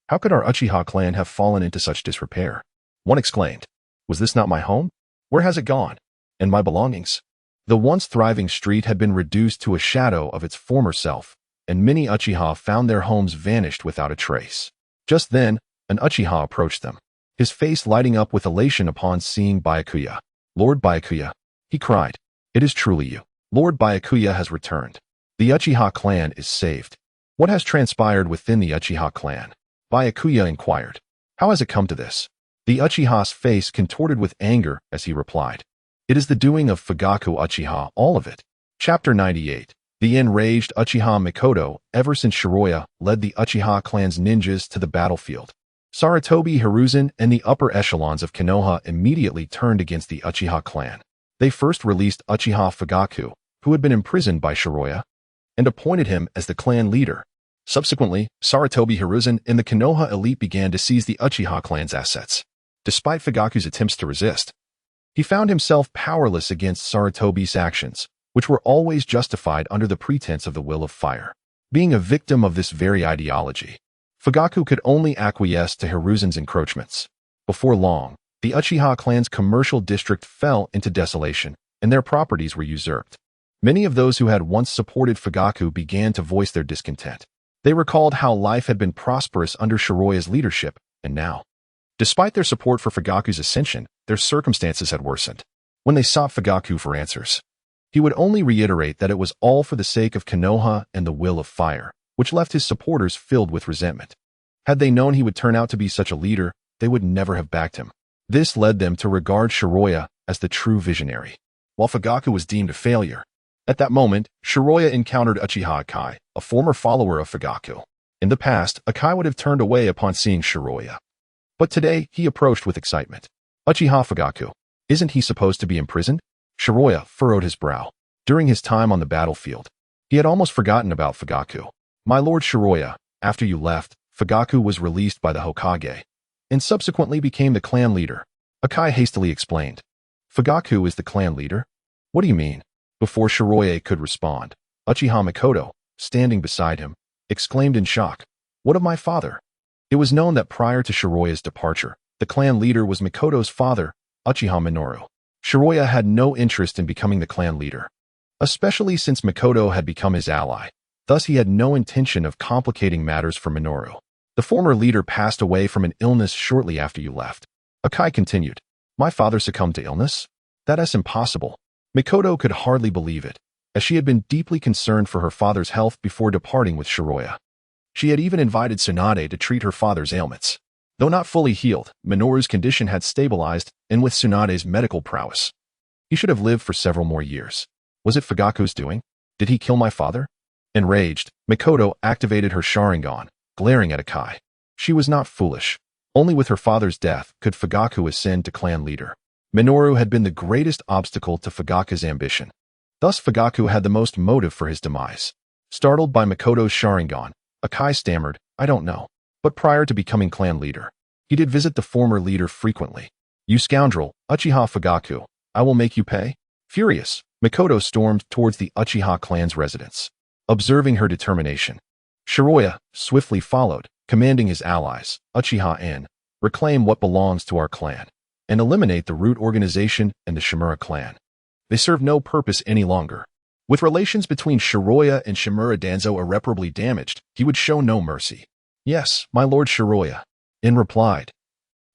How could our Uchiha clan have fallen into such disrepair? One exclaimed. Was this not my home? Where has it gone? And my belongings? The once thriving street had been reduced to a shadow of its former self, and many Uchiha found their homes vanished without a trace. Just then, an Uchiha approached them, his face lighting up with elation upon seeing Byakuya. Lord Byakuya, he cried. It is truly you. Lord Byakuya has returned. The Uchiha clan is saved. What has transpired within the Uchiha clan? Byakuya inquired. How has it come to this? The Uchiha's face contorted with anger as he replied. It is the doing of Fugaku Uchiha, all of it. Chapter 98. The enraged Uchiha Mikoto, ever since Shiroya, led the Uchiha clan's ninjas to the battlefield. Sarutobi, Hiruzen, and the upper echelons of Konoha immediately turned against the Uchiha clan. They first released Uchiha Fugaku, who had been imprisoned by Shiroya, and appointed him as the clan leader. Subsequently, Sarutobi, Hiruzen, and the Konoha elite began to seize the Uchiha clan's assets. Despite Fugaku's attempts to resist, he found himself powerless against Sarutobi's actions, which were always justified under the pretense of the will of fire. Being a victim of this very ideology, Fugaku could only acquiesce to Hiruzen's encroachments. Before long, The Uchiha clan's commercial district fell into desolation, and their properties were usurped. Many of those who had once supported Fugaku began to voice their discontent. They recalled how life had been prosperous under Shiroya's leadership, and now, despite their support for Fugaku's ascension, their circumstances had worsened. When they sought Fugaku for answers, he would only reiterate that it was all for the sake of Konoha and the will of fire, which left his supporters filled with resentment. Had they known he would turn out to be such a leader, they would never have backed him. This led them to regard Shiroya as the true visionary, while Fugaku was deemed a failure. At that moment, Shiroya encountered Uchiha Akai, a former follower of Fugaku. In the past, Akai would have turned away upon seeing Shiroya. But today, he approached with excitement. Uchiha Fugaku, isn't he supposed to be imprisoned? Shiroya furrowed his brow. During his time on the battlefield, he had almost forgotten about Fugaku. My lord Shiroya, after you left, Fugaku was released by the Hokage, and subsequently became the clan leader. Akai hastily explained. Fugaku is the clan leader? What do you mean? Before Shiroya could respond, Uchiha Mikoto, standing beside him, exclaimed in shock. What of my father? It was known that prior to Shiroya's departure, the clan leader was Mikoto's father, Uchiha Minoru. Shiroya had no interest in becoming the clan leader, especially since Mikoto had become his ally. Thus, he had no intention of complicating matters for Minoru. The former leader passed away from an illness shortly after you left. Akai continued. My father succumbed to illness? That's impossible. Mikoto could hardly believe it, as she had been deeply concerned for her father's health before departing with Shiroya. She had even invited Tsunade to treat her father's ailments. Though not fully healed, Minoru's condition had stabilized, and with Tsunade's medical prowess, he should have lived for several more years. Was it Fugaku's doing? Did he kill my father? Enraged, Mikoto activated her Sharingan, glaring at Akai. She was not foolish. Only with her father's death could Fugaku ascend to clan leader. Minoru had been the greatest obstacle to Fugaku's ambition. Thus Fugaku had the most motive for his demise. Startled by Mikoto's Sharingan, Akai stammered, I don't know. But prior to becoming clan leader, he did visit the former leader frequently. You scoundrel, Uchiha Fugaku, I will make you pay. Furious, Mikoto stormed towards the Uchiha clan's residence. Observing her determination, Shiroya swiftly followed, commanding his allies, Uchiha and reclaim what belongs to our clan, and eliminate the root organization and the Shimura clan. They serve no purpose any longer. With relations between Shiroya and Shimura Danzo irreparably damaged, he would show no mercy. Yes, my lord Shiroya, in replied,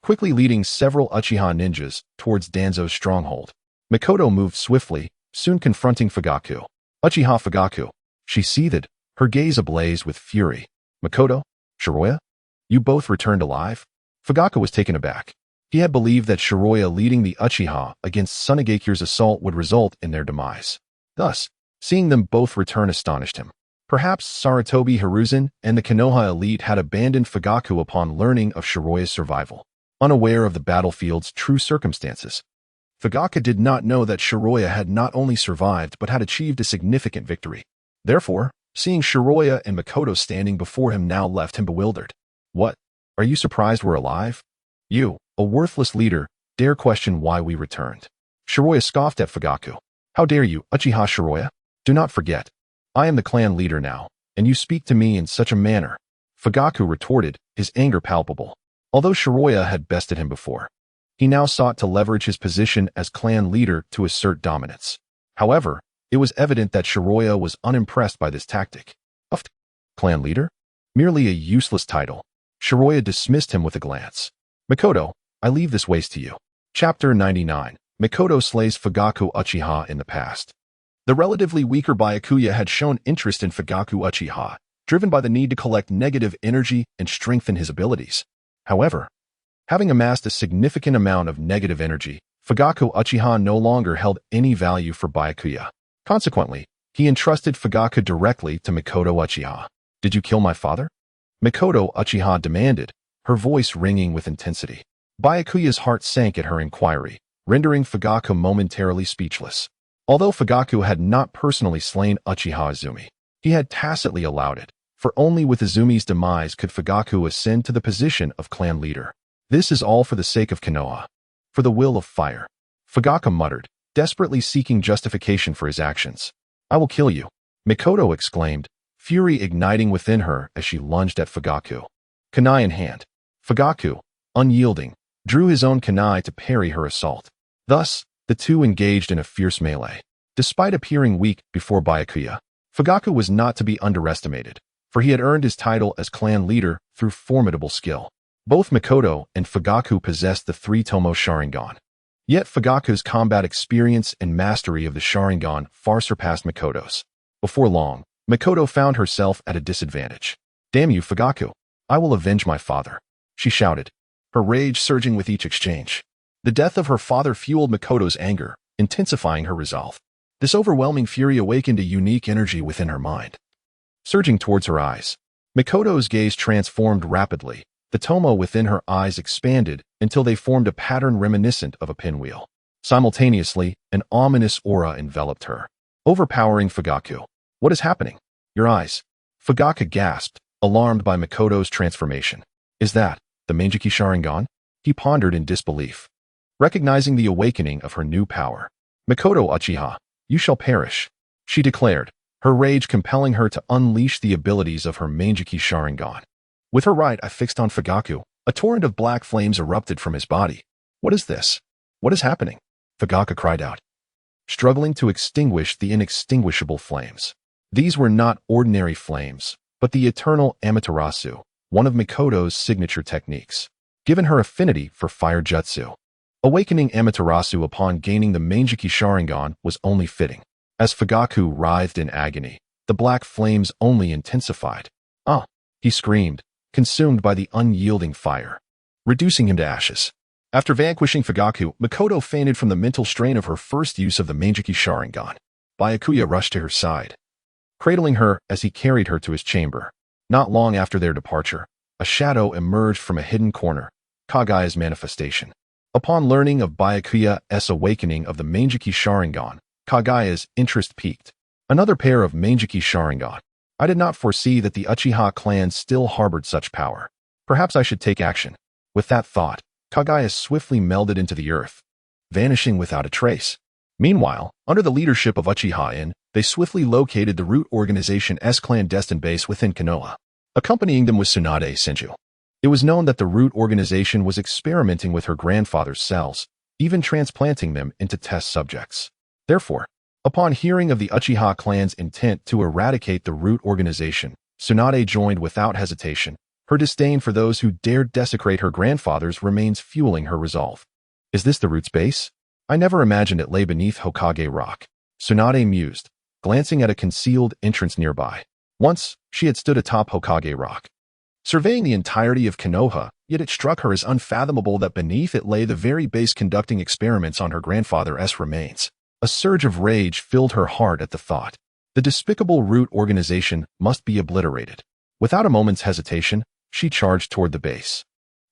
quickly leading several Uchiha ninjas towards Danzo's stronghold. Mikoto moved swiftly, soon confronting Fugaku. Uchiha Fugaku, she seethed, her gaze ablaze with fury. Mikoto, Shiroya, you both returned alive? Fugaku was taken aback. He had believed that Shiroya leading the Uchiha against Tsunagekyu's assault would result in their demise. Thus, seeing them both return astonished him. Perhaps Sarutobi Hiruzen and the Konoha elite had abandoned Fugaku upon learning of Shiroya's survival, unaware of the battlefield's true circumstances. Fugaku did not know that Shiroya had not only survived but had achieved a significant victory. Therefore, seeing Shiroya and Mikoto standing before him now left him bewildered. What? Are you surprised we're alive? You, a worthless leader, dare question why we returned. Shiroya scoffed at Fugaku. How dare you, Uchiha Shiroya? Do not forget, I am the clan leader now, and you speak to me in such a manner. Fugaku retorted, his anger palpable. Although Shiroya had bested him before, he now sought to leverage his position as clan leader to assert dominance. However, it was evident that Shiroya was unimpressed by this tactic. Clan leader? Merely a useless title. Shiroya dismissed him with a glance. Mikoto, I leave this waste to you. Chapter 99. Mikoto slays Fugaku Uchiha in the past. The relatively weaker Byakuya had shown interest in Fugaku Uchiha, driven by the need to collect negative energy and strengthen his abilities. However, having amassed a significant amount of negative energy, Fugaku Uchiha no longer held any value for Byakuya. Consequently, he entrusted Fugaku directly to Mikoto Uchiha. Did you kill my father? Mikoto Uchiha demanded, her voice ringing with intensity. Byakuya's heart sank at her inquiry, rendering Fugaku momentarily speechless. Although Fugaku had not personally slain Uchiha Izumi, he had tacitly allowed it, for only with Izumi's demise could Fugaku ascend to the position of clan leader. This is all for the sake of Konoha. For the will of fire. Fugaku muttered, desperately seeking justification for his actions. I will kill you, Mikoto exclaimed, fury igniting within her as she lunged at Fugaku. Kunai in hand. Fugaku, unyielding, drew his own kunai to parry her assault. Thus, the two engaged in a fierce melee. Despite appearing weak before Byakuya, Fugaku was not to be underestimated, for he had earned his title as clan leader through formidable skill. Both Mikoto and Fugaku possessed the three-tomo Sharingan. Yet Fugaku's combat experience and mastery of the Sharingan far surpassed Mikoto's. Before long, Mikoto found herself at a disadvantage. "Damn you, Fugaku! I will avenge my father," she shouted, her rage surging with each exchange. The death of her father fueled Mikoto's anger, intensifying her resolve. This overwhelming fury awakened a unique energy within her mind. Surging towards her eyes, Mikoto's gaze transformed rapidly. The tomo within her eyes expanded until they formed a pattern reminiscent of a pinwheel. Simultaneously, an ominous aura enveloped her, overpowering Fugaku. "What is happening?" "Your eyes." Fugaku gasped, alarmed by Mikoto's transformation. "Is that the Manjiki Sharingan?" He pondered in disbelief, recognizing the awakening of her new power. "Mikoto Uchiha, you shall perish," she declared, her rage compelling her to unleash the abilities of her Manjiki Sharingan. With her right eye fixed on Fugaku, a torrent of black flames erupted from his body. "What is this? What is happening?" Fugaku cried out, struggling to extinguish the inextinguishable flames. These were not ordinary flames, but the eternal Amaterasu, one of Mikoto's signature techniques. Given her affinity for fire jutsu, awakening Amaterasu upon gaining the Manjiki Sharingan was only fitting. As Fugaku writhed in agony, the black flames only intensified. "Ah!" he screamed, consumed by the unyielding fire, reducing him to ashes. After vanquishing Fugaku, Mikoto fainted from the mental strain of her first use of the Manjiki Sharingan. Byakuya rushed to her side, cradling her as he carried her to his chamber. Not long after their departure, a shadow emerged from a hidden corner, Kagaya's manifestation. Upon learning of Byakuya's awakening of the Manjiki Sharingan, Kagaya's interest peaked. "Another pair of Manjiki Sharingan. I did not foresee that the Uchiha clan still harbored such power. Perhaps I should take action." With that thought, Kagaya swiftly melded into the earth, vanishing without a trace. Meanwhile, under the leadership of Uchiha, they swiftly located the root organization's clandestine base within Konoha. Accompanying them was Tsunade Senju. It was known that the root organization was experimenting with her grandfather's cells, even transplanting them into test subjects. Therefore, upon hearing of the Uchiha clan's intent to eradicate the root organization, Tsunade joined without hesitation. Her disdain for those who dared desecrate her grandfather's remains fueling her resolve. "Is this the root's base? I never imagined it lay beneath Hokage Rock," Tsunade mused, glancing at a concealed entrance nearby. Once, she had stood atop Hokage Rock, surveying the entirety of Konoha, yet it struck her as unfathomable that beneath it lay the very base conducting experiments on her grandfather's remains. A surge of rage filled her heart at the thought. The despicable root organization must be obliterated. Without a moment's hesitation, she charged toward the base,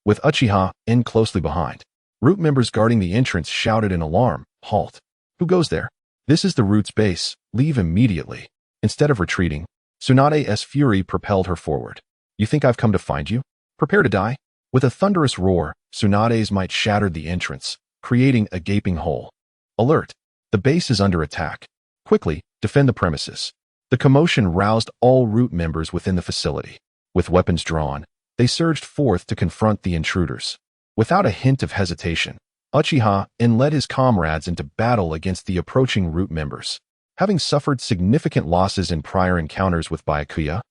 with Uchiha closely behind. Root members guarding the entrance shouted in alarm, "Halt! Who goes there? This is the root's base. Leave immediately." Instead of retreating, Tsunade's fury propelled her forward. "You think I've come to find you? Prepare to die." With a thunderous roar, Tsunade's might shattered the entrance, creating a gaping hole. "Alert! The base is under attack. Quickly, defend the premises." The commotion roused all root members within the facility. With weapons drawn, they surged forth to confront the intruders. Without a hint of hesitation, Uchiha led his comrades into battle against the approaching root members. Having suffered significant losses in prior encounters with Byakuya,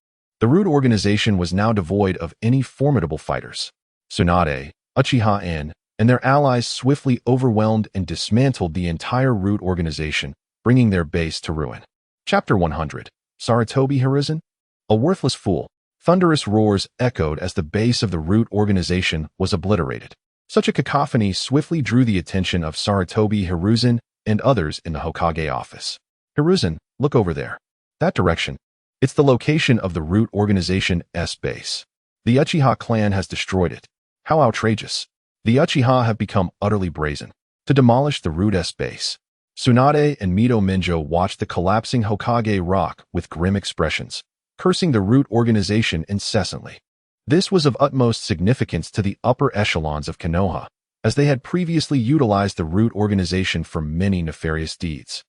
the root organization was now devoid of any formidable fighters. Tsunade, Uchiha and their allies swiftly overwhelmed and dismantled the entire root organization, bringing their base to ruin. Chapter 100. Sarutobi Hiruzen? A worthless fool. Thunderous roars echoed as the base of the root organization was obliterated. Such a cacophony swiftly drew the attention of Sarutobi Hiruzen and others in the Hokage office. "Hiruzen, look over there. That direction. It's the location of the root organization's base. The Uchiha clan has destroyed it. How outrageous. The Uchiha have become utterly brazen to demolish the root's base." Tsunade and Mito Minjo watched the collapsing Hokage rock with grim expressions, cursing the root organization incessantly. This was of utmost significance to the upper echelons of Konoha, as they had previously utilized the root organization for many nefarious deeds.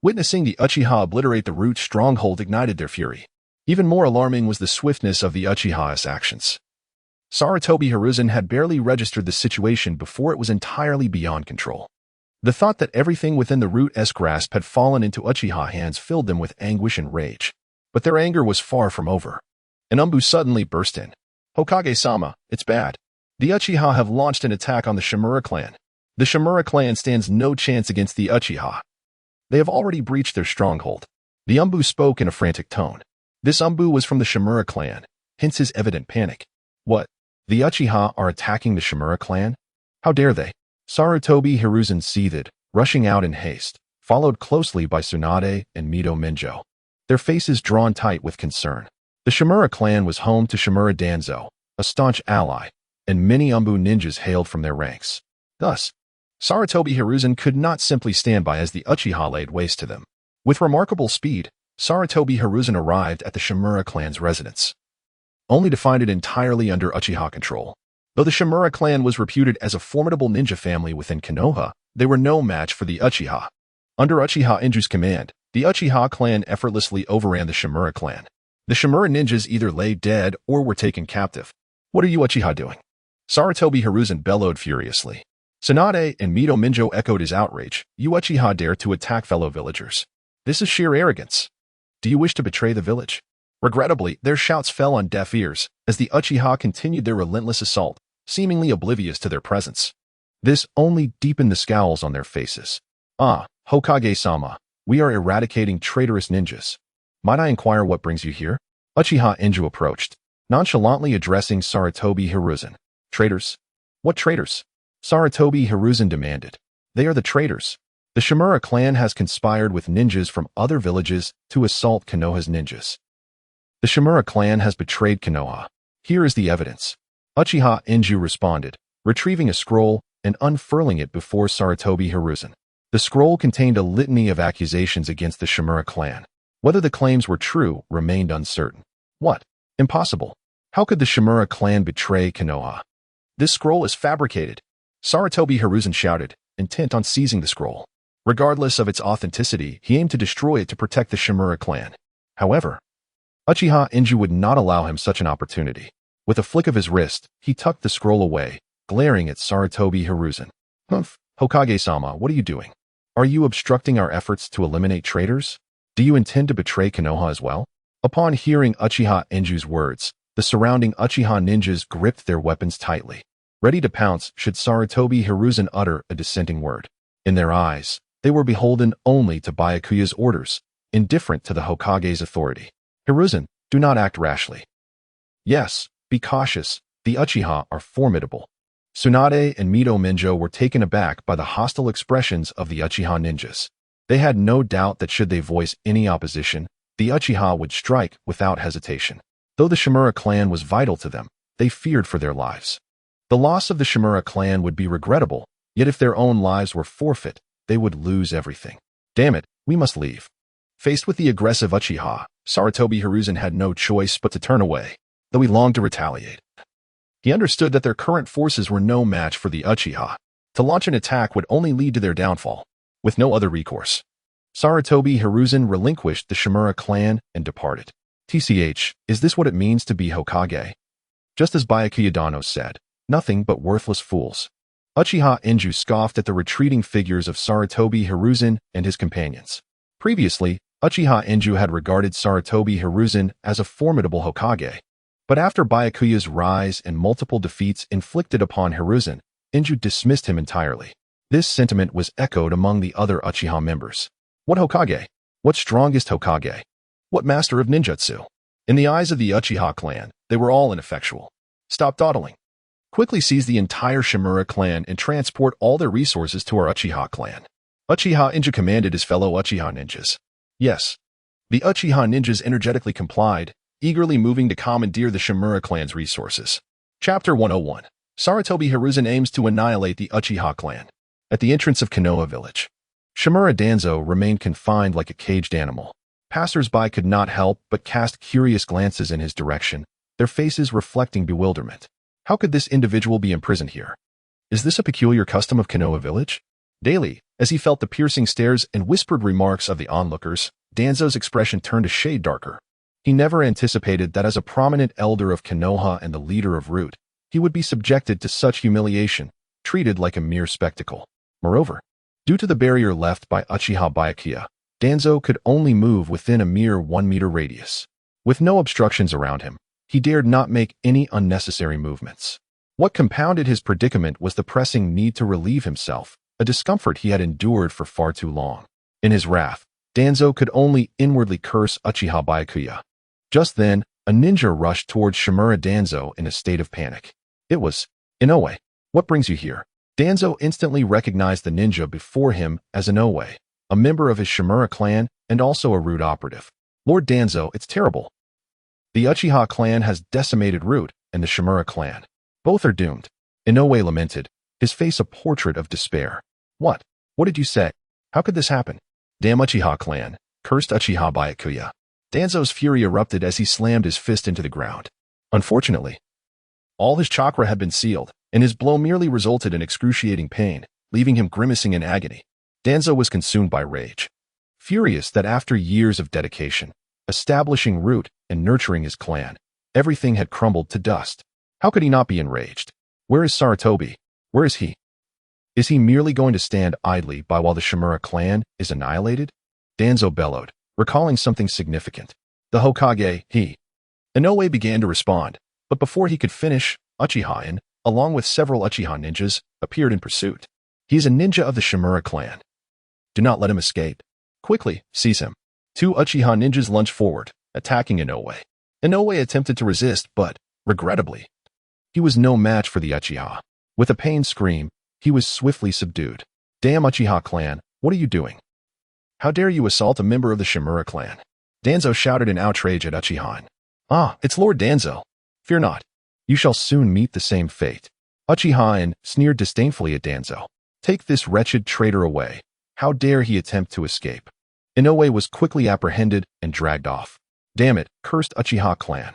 Witnessing the Uchiha obliterate the root stronghold ignited their fury. Even more alarming was the swiftness of the Uchiha's actions. Sarutobi Hiruzen had barely registered the situation before it was entirely beyond control. The thought that everything within the root's grasp had fallen into Uchiha hands filled them with anguish and rage. But their anger was far from over. An Umbu suddenly burst in. "Hokage-sama, it's bad. The Uchiha have launched an attack on the Shimura clan. The Shimura clan stands no chance against the Uchiha. They have already breached their stronghold." The Umbu spoke in a frantic tone. This Umbu was from the Shimura clan, hence his evident panic. What? The Uchiha are attacking the Shimura clan? How dare they? Sarutobi Hiruzen seethed, rushing out in haste, followed closely by Tsunade and Mito Minjo, their faces drawn tight with concern. The Shimura clan was home to Shimura Danzo, a staunch ally, and many Umbu ninjas hailed from their ranks. Thus, Sarutobi Hiruzen could not simply stand by as the Uchiha laid waste to them. With remarkable speed, Sarutobi Hiruzen arrived at the Shimura clan's residence, only to find it entirely under Uchiha control. Though the Shimura clan was reputed as a formidable ninja family within Konoha, they were no match for the Uchiha. Under Uchiha Inju's command, the Uchiha clan effortlessly overran the Shimura clan. The Shimura ninjas either lay dead or were taken captive. "What are you Uchiha doing?" Sarutobi Hiruzen bellowed furiously. Tsunade and Mito Minjo echoed his outrage. "You Uchiha dare to attack fellow villagers. This is sheer arrogance. Do you wish to betray the village?" Regrettably, their shouts fell on deaf ears as the Uchiha continued their relentless assault, seemingly oblivious to their presence. This only deepened the scowls on their faces. "Ah, Hokage-sama, we are eradicating traitorous ninjas. Might I inquire what brings you here?" Uchiha Inju approached, nonchalantly addressing Sarutobi Hiruzen. "Traitors? What traitors?" Sarutobi Hiruzen demanded. "They are the traitors. The Shimura clan has conspired with ninjas from other villages to assault Konoha's ninjas. The Shimura clan has betrayed Konoha. Here is the evidence." Uchiha Inju responded, retrieving a scroll and unfurling it before Sarutobi Hiruzen. The scroll contained a litany of accusations against the Shimura clan. Whether the claims were true remained uncertain. What? Impossible. How could the Shimura clan betray Konoha? "This scroll is fabricated," Sarutobi Hiruzen shouted, intent on seizing the scroll. Regardless of its authenticity, he aimed to destroy it to protect the Shimura clan. However, Uchiha Inju would not allow him such an opportunity. With a flick of his wrist, he tucked the scroll away, glaring at Sarutobi Hiruzen. "Humph, Hokage-sama, what are you doing? Are you obstructing our efforts to eliminate traitors? Do you intend to betray Konoha as well?" Upon hearing Uchiha Inju's words, the surrounding Uchiha ninjas gripped their weapons tightly, ready to pounce should Sarutobi Hiruzen utter a dissenting word. In their eyes, they were beholden only to Byakuya's orders, indifferent to the Hokage's authority. "Hiruzen, do not act rashly. Yes, be cautious. The Uchiha are formidable." Tsunade and Mito Minjo were taken aback by the hostile expressions of the Uchiha ninjas. They had no doubt that should they voice any opposition, the Uchiha would strike without hesitation. Though the Shimura clan was vital to them, they feared for their lives. The loss of the Shimura clan would be regrettable, yet if their own lives were forfeit, they would lose everything. "Damn it, we must leave." Faced with the aggressive Uchiha, Sarutobi Hiruzen had no choice but to turn away, though he longed to retaliate. He understood that their current forces were no match for the Uchiha. To launch an attack would only lead to their downfall. With no other recourse, Sarutobi Hiruzen relinquished the Shimura clan and departed. "TCH, is this what it means to be Hokage?" Just as Byakuya Dano said, "Nothing but worthless fools." Uchiha Inju scoffed at the retreating figures of Sarutobi Hiruzen and his companions. Previously, Uchiha Inju had regarded Sarutobi Hiruzen as a formidable Hokage. But after Byakuya's rise and multiple defeats inflicted upon Hiruzen, Inju dismissed him entirely. This sentiment was echoed among the other Uchiha members. What Hokage? What strongest Hokage? What master of ninjutsu? In the eyes of the Uchiha clan, they were all ineffectual. "Stop dawdling. Quickly seize the entire Shimura clan and transport all their resources to our Uchiha clan." Uchiha Inju commanded his fellow Uchiha ninjas. Yes. The Uchiha ninjas energetically complied, eagerly moving to commandeer the Shimura clan's resources. Chapter 101. Sarutobi Hiruzen aims to annihilate the Uchiha clan. At the entrance of Konoha village, Shimura Danzo remained confined like a caged animal. Passers-by could not help but cast curious glances in his direction, their faces reflecting bewilderment. How could this individual be imprisoned here? Is this a peculiar custom of Konoha village? Daily, as he felt the piercing stares and whispered remarks of the onlookers, Danzo's expression turned a shade darker. He never anticipated that as a prominent elder of Konoha and the leader of Root, he would be subjected to such humiliation, treated like a mere spectacle. Moreover, due to the barrier left by Uchiha Baiye, Danzo could only move within a mere 1-meter radius. With no obstructions around him, he dared not make any unnecessary movements. What compounded his predicament was the pressing need to relieve himself, a discomfort he had endured for far too long. In his wrath, Danzo could only inwardly curse Uchiha Baiye. Just then, a ninja rushed towards Shimura Danzo in a state of panic. It was Inoue. What brings you here? Danzo instantly recognized the ninja before him as Inoue, a member of his Shimura clan and also a Root operative. Lord Danzo, it's terrible. The Uchiha clan has decimated Root and the Shimura clan. Both are doomed. Inoue lamented, his face a portrait of despair. What? What did you say? How could this happen? Damn Uchiha clan, cursed Uchiha Baiye. Danzo's fury erupted as he slammed his fist into the ground. Unfortunately, all his chakra had been sealed, and his blow merely resulted in excruciating pain, leaving him grimacing in agony. Danzo was consumed by rage. Furious that after years of dedication, establishing Root and nurturing his clan, everything had crumbled to dust. How could he not be enraged? Where is Sarutobi? Where is he? Is he merely going to stand idly by while the Shimura clan is annihilated? Danzo bellowed, recalling something significant. The Hokage, he. Inoue began to respond, but before he could finish, Uchiha, along with several Uchiha ninjas, appeared in pursuit. He is a ninja of the Shimura clan. Do not let him escape. Quickly, seize him. 2 Uchiha ninjas lunged forward, attacking Inoue. Inoue attempted to resist, but, regrettably, he was no match for the Uchiha. With a pained scream, he was swiftly subdued. Damn Uchiha clan, what are you doing? How dare you assault a member of the Shimura clan? Danzo shouted in outrage at Uchiha. Ah, it's Lord Danzo. Fear not. You shall soon meet the same fate. Uchiha sneered disdainfully at Danzo. Take this wretched traitor away. How dare he attempt to escape? Inoue was quickly apprehended and dragged off. Damn it, cursed Uchiha clan.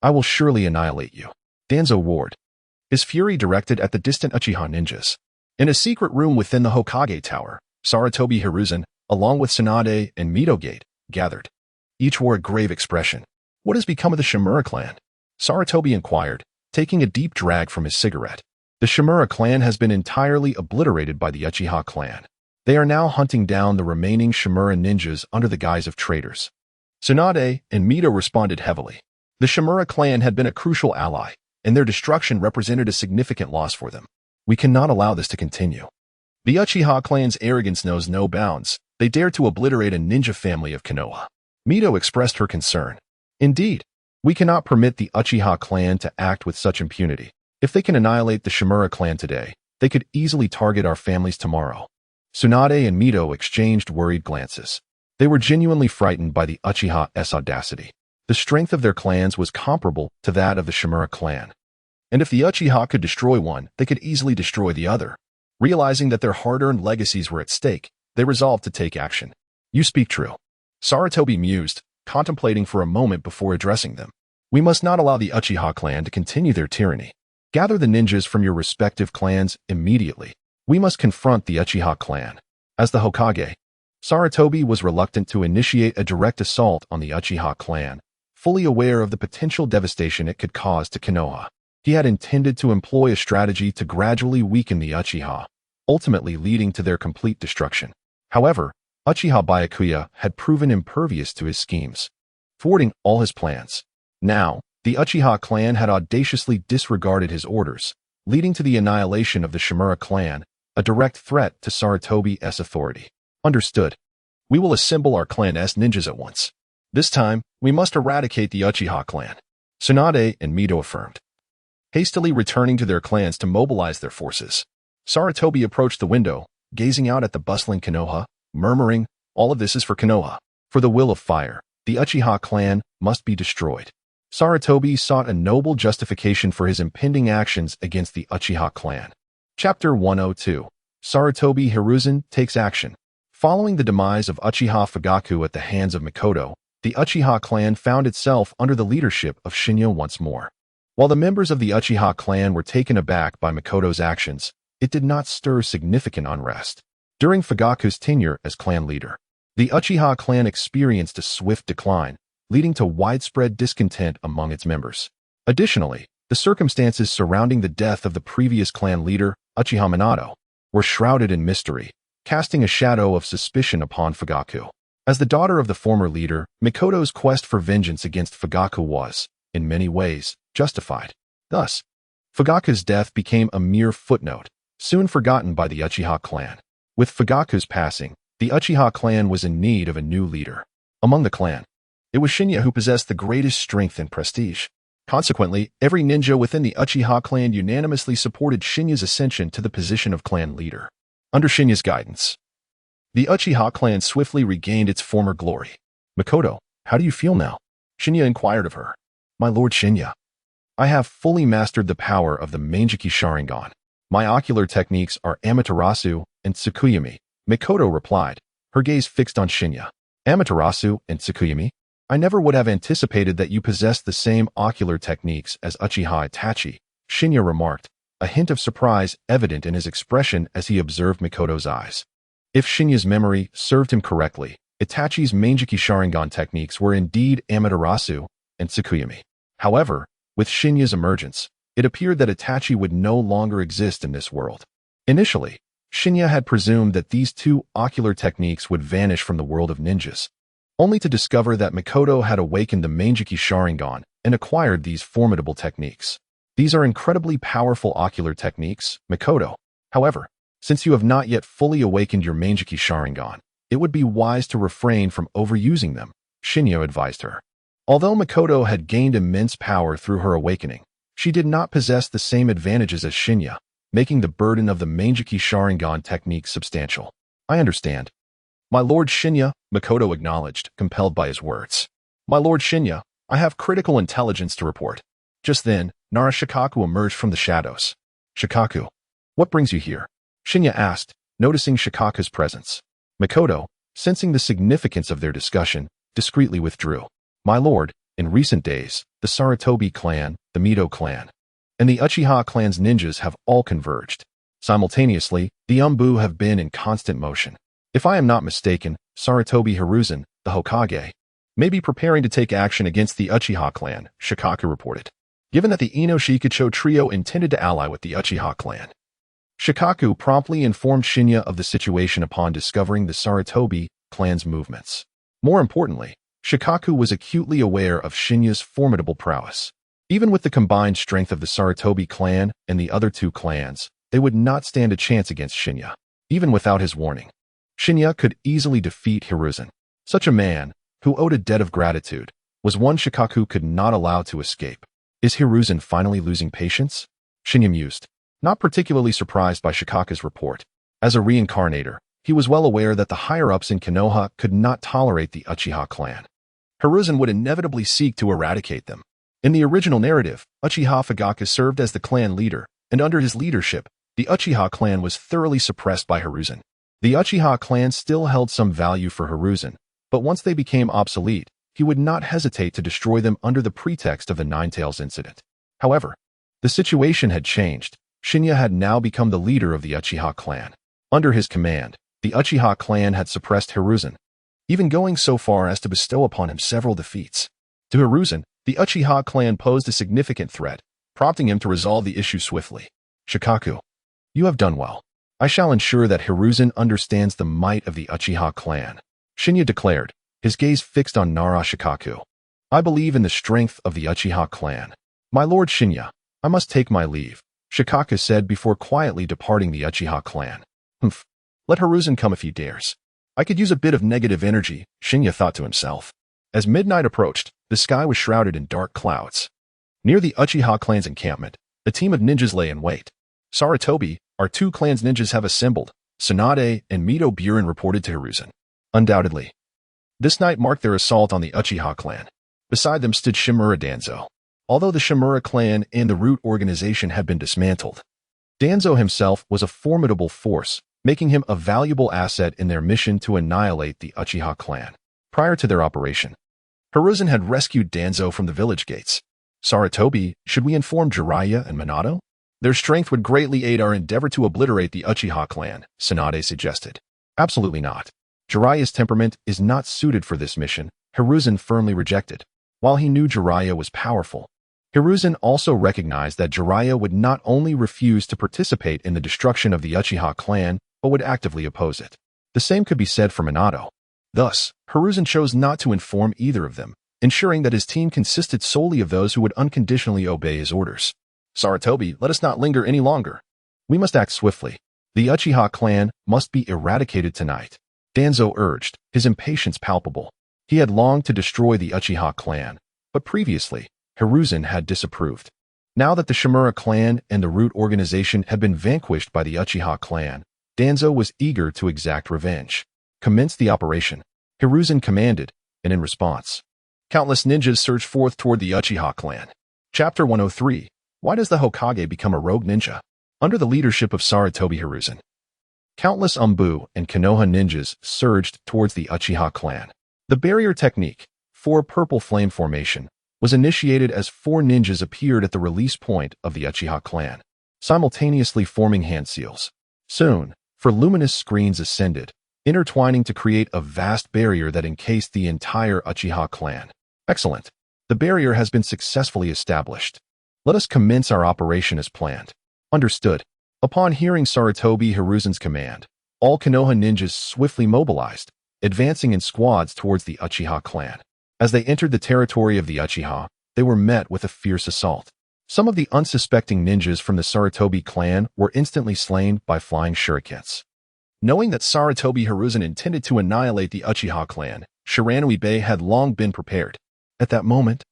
I will surely annihilate you. Danzo roared, his fury directed at the distant Uchiha ninjas. In a secret room within the Hokage Tower, Sarutobi Hiruzen, along with Tsunade and Midogate, gathered. Each wore a grave expression. What has become of the Shimura clan? Sarutobi inquired, taking a deep drag from his cigarette. The Shimura clan has been entirely obliterated by the Uchiha clan. They are now hunting down the remaining Shimura ninjas under the guise of traitors. Tsunade and Mido responded heavily. The Shimura clan had been a crucial ally, and their destruction represented a significant loss for them. We cannot allow this to continue. The Uchiha clan's arrogance knows no bounds. They dared to obliterate a ninja family of Konoha. Mido expressed her concern. Indeed, we cannot permit the Uchiha clan to act with such impunity. If they can annihilate the Shimura clan today, they could easily target our families tomorrow. Tsunade and Mido exchanged worried glances. They were genuinely frightened by the Uchiha's audacity. The strength of their clans was comparable to that of the Shimura clan. And if the Uchiha could destroy one, they could easily destroy the other. Realizing that their hard-earned legacies were at stake, they resolved to take action. You speak true. Sarutobi mused, contemplating for a moment before addressing them. We must not allow the Uchiha clan to continue their tyranny. Gather the ninjas from your respective clans immediately. We must confront the Uchiha clan. As the Hokage, Sarutobi was reluctant to initiate a direct assault on the Uchiha clan, fully aware of the potential devastation it could cause to Konoha. He had intended to employ a strategy to gradually weaken the Uchiha, ultimately leading to their complete destruction. However, Uchiha Baiye had proven impervious to his schemes, thwarting all his plans. Now, the Uchiha clan had audaciously disregarded his orders, leading to the annihilation of the Shimura clan, a direct threat to Sarutobi's authority. Understood. We will assemble our clan's ninjas at once. This time, we must eradicate the Uchiha clan. Tsunade and Mido affirmed, hastily returning to their clans to mobilize their forces. Sarutobi approached the window, gazing out at the bustling Konoha, murmuring, all of this is for Konoha. For the will of fire, the Uchiha clan must be destroyed. Sarutobi sought a noble justification for his impending actions against the Uchiha clan. Chapter 102. Sarutobi Hiruzen takes action. Following the demise of Uchiha Fugaku at the hands of Mikoto, the Uchiha clan found itself under the leadership of Shinji once more. While the members of the Uchiha clan were taken aback by Mikoto's actions, it did not stir significant unrest. During Fugaku's tenure as clan leader, the Uchiha clan experienced a swift decline, leading to widespread discontent among its members. Additionally, The circumstances surrounding the death of the previous clan leader, Uchiha Minato, were shrouded in mystery, casting a shadow of suspicion upon Fugaku. As the daughter of the former leader, Mikoto's quest for vengeance against Fugaku was, in many ways, justified. Thus, Fugaku's death became a mere footnote, soon forgotten by the Uchiha clan. With Fugaku's passing, the Uchiha clan was in need of a new leader. Among the clan, it was Shinya who possessed the greatest strength and prestige. Consequently, every ninja within the Uchiha clan unanimously supported Shinya's ascension to the position of clan leader. Under Shinya's guidance, the Uchiha clan swiftly regained its former glory. "Mikoto, how do you feel now?" Shinya inquired of her. "My lord Shinya, I have fully mastered the power of the Manjiki Sharingan. My ocular techniques are Amaterasu and Tsukuyami," Mikoto replied, her gaze fixed on Shinya. "Amaterasu and Tsukuyami? I never would have anticipated that you possessed the same ocular techniques as Uchiha Itachi," Shinya remarked, a hint of surprise evident in his expression as he observed Mikoto's eyes. If Shinya's memory served him correctly, Itachi's Manjiki Sharingan techniques were indeed Amaterasu and Tsukuyami. However, with Shinya's emergence, it appeared that Itachi would no longer exist in this world. Initially, Shinya had presumed that these two ocular techniques would vanish from the world of ninjas, only to discover that Mikoto had awakened the Manjiki Sharingan and acquired these formidable techniques. These are incredibly powerful ocular techniques, Mikoto. However, since you have not yet fully awakened your Manjiki Sharingan, it would be wise to refrain from overusing them, Shinya advised her. Although Mikoto had gained immense power through her awakening, she did not possess the same advantages as Shinya, making the burden of the Manjiki Sharingan technique substantial. "I understand. My lord Shinya," Mikoto acknowledged, compelled by his words. "My lord Shinya, I have critical intelligence to report." Just then, Nara Shikaku emerged from the shadows. "Shikaku, what brings you here?" Shinya asked, noticing Shikaku's presence. Mikoto, sensing the significance of their discussion, discreetly withdrew. "My lord, in recent days, the Sarutobi clan, the Mito clan, and the Uchiha clan's ninjas have all converged. Simultaneously, the Umbu have been in constant motion. If I am not mistaken, Sarutobi Hiruzen, the Hokage, may be preparing to take action against the Uchiha clan," Shikaku reported. Given that the Ino Shikacho trio intended to ally with the Uchiha clan, Shikaku promptly informed Shinya of the situation upon discovering the Sarutobi clan's movements. More importantly, Shikaku was acutely aware of Shinya's formidable prowess. Even with the combined strength of the Sarutobi clan and the other two clans, they would not stand a chance against Shinya. Even without his warning, Shinya could easily defeat Hiruzen. Such a man, who owed a debt of gratitude, was one Shikaku could not allow to escape. Is Hiruzen finally losing patience? Shinya mused, not particularly surprised by Shikaku's report. As a reincarnator, he was well aware that the higher-ups in Konoha could not tolerate the Uchiha clan. Hiruzen would inevitably seek to eradicate them. In the original narrative, Uchiha Fugaku served as the clan leader, and under his leadership, the Uchiha clan was thoroughly suppressed by Hiruzen. The Uchiha clan still held some value for Hiruzen, but once they became obsolete, he would not hesitate to destroy them under the pretext of the Ninetales incident. However, the situation had changed. Shinya had now become the leader of the Uchiha clan. Under his command, the Uchiha clan had suppressed Hiruzen, even going so far as to bestow upon him several defeats. To Hiruzen, the Uchiha clan posed a significant threat, prompting him to resolve the issue swiftly. "Shikaku, you have done well. I shall ensure that Hiruzen understands the might of the Uchiha clan," Shinya declared, his gaze fixed on Nara Shikaku. "I believe in the strength of the Uchiha clan. My lord Shinya, I must take my leave," Shikaku said before quietly departing the Uchiha clan. "Humph, let Hiruzen come if he dares. I could use a bit of negative energy," Shinya thought to himself. As midnight approached, the sky was shrouded in dark clouds. Near the Uchiha clan's encampment, a team of ninjas lay in wait. "Sarutobi, our two clans' ninjas have assembled," Tsunade and Mito Buren reported to Hiruzen. Undoubtedly, this night marked their assault on the Uchiha clan. Beside them stood Shimura Danzo. Although the Shimura clan and the Root organization had been dismantled, Danzo himself was a formidable force, making him a valuable asset in their mission to annihilate the Uchiha clan. Prior to their operation, Hiruzen had rescued Danzo from the village gates. "Sarutobi, should we inform Jiraiya and Minato? Their strength would greatly aid our endeavor to obliterate the Uchiha clan," Tsunade suggested. "Absolutely not. Jiraiya's temperament is not suited for this mission," Hiruzen firmly rejected. While he knew Jiraiya was powerful, Hiruzen also recognized that Jiraiya would not only refuse to participate in the destruction of the Uchiha clan, but would actively oppose it. The same could be said for Minato. Thus, Hiruzen chose not to inform either of them, ensuring that his team consisted solely of those who would unconditionally obey his orders. Sarutobi, let us not linger any longer. We must act swiftly. The Uchiha clan must be eradicated tonight. Danzo urged, his impatience palpable. He had longed to destroy the Uchiha clan, but previously, Hiruzen had disapproved. Now that the Shimura clan and the Root organization had been vanquished by the Uchiha clan, Danzo was eager to exact revenge. Commence the operation. Hiruzen commanded, and in response, countless ninjas surged forth toward the Uchiha clan. Chapter 103. Why does the Hokage become a rogue ninja? Under the leadership of Sarutobi Hiruzen, countless Umbu and Konoha ninjas surged towards the Uchiha clan. The barrier technique, 4 purple flame formation, was initiated as 4 ninjas appeared at the release point of the Uchiha clan, simultaneously forming hand seals. Soon, 4 luminous screens ascended, intertwining to create a vast barrier that encased the entire Uchiha clan. Excellent. The barrier has been successfully established. Let us commence our operation as planned. Understood. Upon hearing Sarutobi Hiruzen's command, all Konoha ninjas swiftly mobilized, advancing in squads towards the Uchiha clan. As they entered the territory of the Uchiha, they were met with a fierce assault. Some of the unsuspecting ninjas from the Sarutobi clan were instantly slain by flying shurikens. Knowing that Sarutobi Hiruzen intended to annihilate the Uchiha clan, Shiranui Bey had long been prepared. At that moment,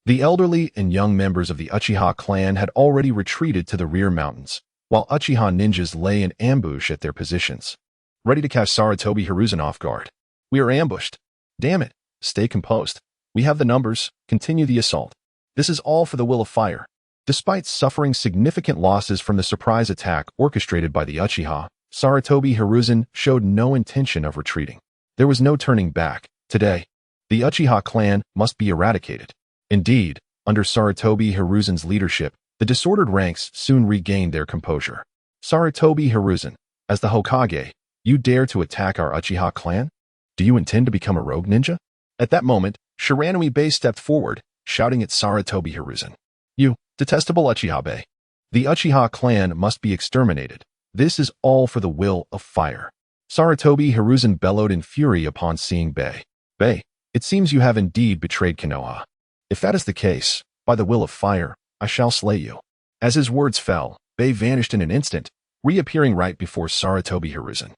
the elderly and young members of the Uchiha clan had already retreated to the rear mountains, while Uchiha ninjas lay in ambush at their positions, ready to catch Sarutobi Hiruzen off guard. We are ambushed. Damn it. Stay composed. We have the numbers. Continue the assault. This is all for the will of fire. Despite suffering significant losses from the surprise attack orchestrated by the Uchiha, Sarutobi Hiruzen showed no intention of retreating. There was no turning back. Today, the Uchiha clan must be eradicated. Indeed, under Sarutobi Hiruzen's leadership, the disordered ranks soon regained their composure. Sarutobi Hiruzen, as the Hokage, you dare to attack our Uchiha clan? Do you intend to become a rogue ninja? At that moment, Shiranui Bey stepped forward, shouting at Sarutobi Hiruzen. You, detestable Uchiha Bey. The Uchiha clan must be exterminated. This is all for the will of fire. Sarutobi Hiruzen bellowed in fury upon seeing Bey. Bey, it seems you have indeed betrayed Konoha. If that is the case, by the will of fire, I shall slay you. As his words fell, Bey vanished in an instant, reappearing right before Sarutobi Hiruzen.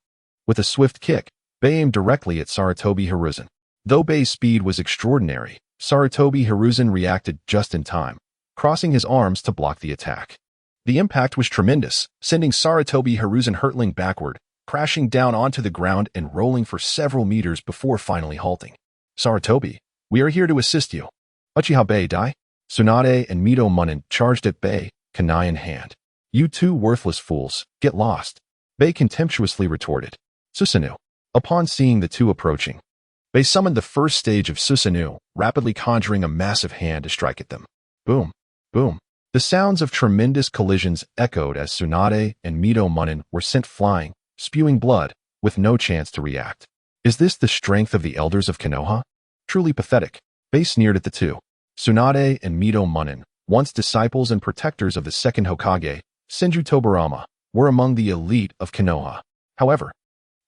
With a swift kick, Bey aimed directly at Sarutobi Hiruzen. Though Bey's speed was extraordinary, Sarutobi Hiruzen reacted just in time, crossing his arms to block the attack. The impact was tremendous, sending Sarutobi Hiruzen hurtling backward, crashing down onto the ground and rolling for several meters before finally halting. Sarutobi, we are here to assist you. Uchiha Bey Dai, Tsunade and Mito Munin charged at Bey, kunai in hand. You two worthless fools, get lost. Bey contemptuously retorted. Susanoo. Upon seeing the two approaching, Bey summoned the first stage of Susanoo, rapidly conjuring a massive hand to strike at them. Boom, boom. The sounds of tremendous collisions echoed as Tsunade and Mito Munin were sent flying, spewing blood, with no chance to react. Is this the strength of the elders of Konoha? Truly pathetic. Bey sneered at the two. Tsunade and Mito Munin, once disciples and protectors of the second Hokage, Senju Tobarama, were among the elite of Konoha. However,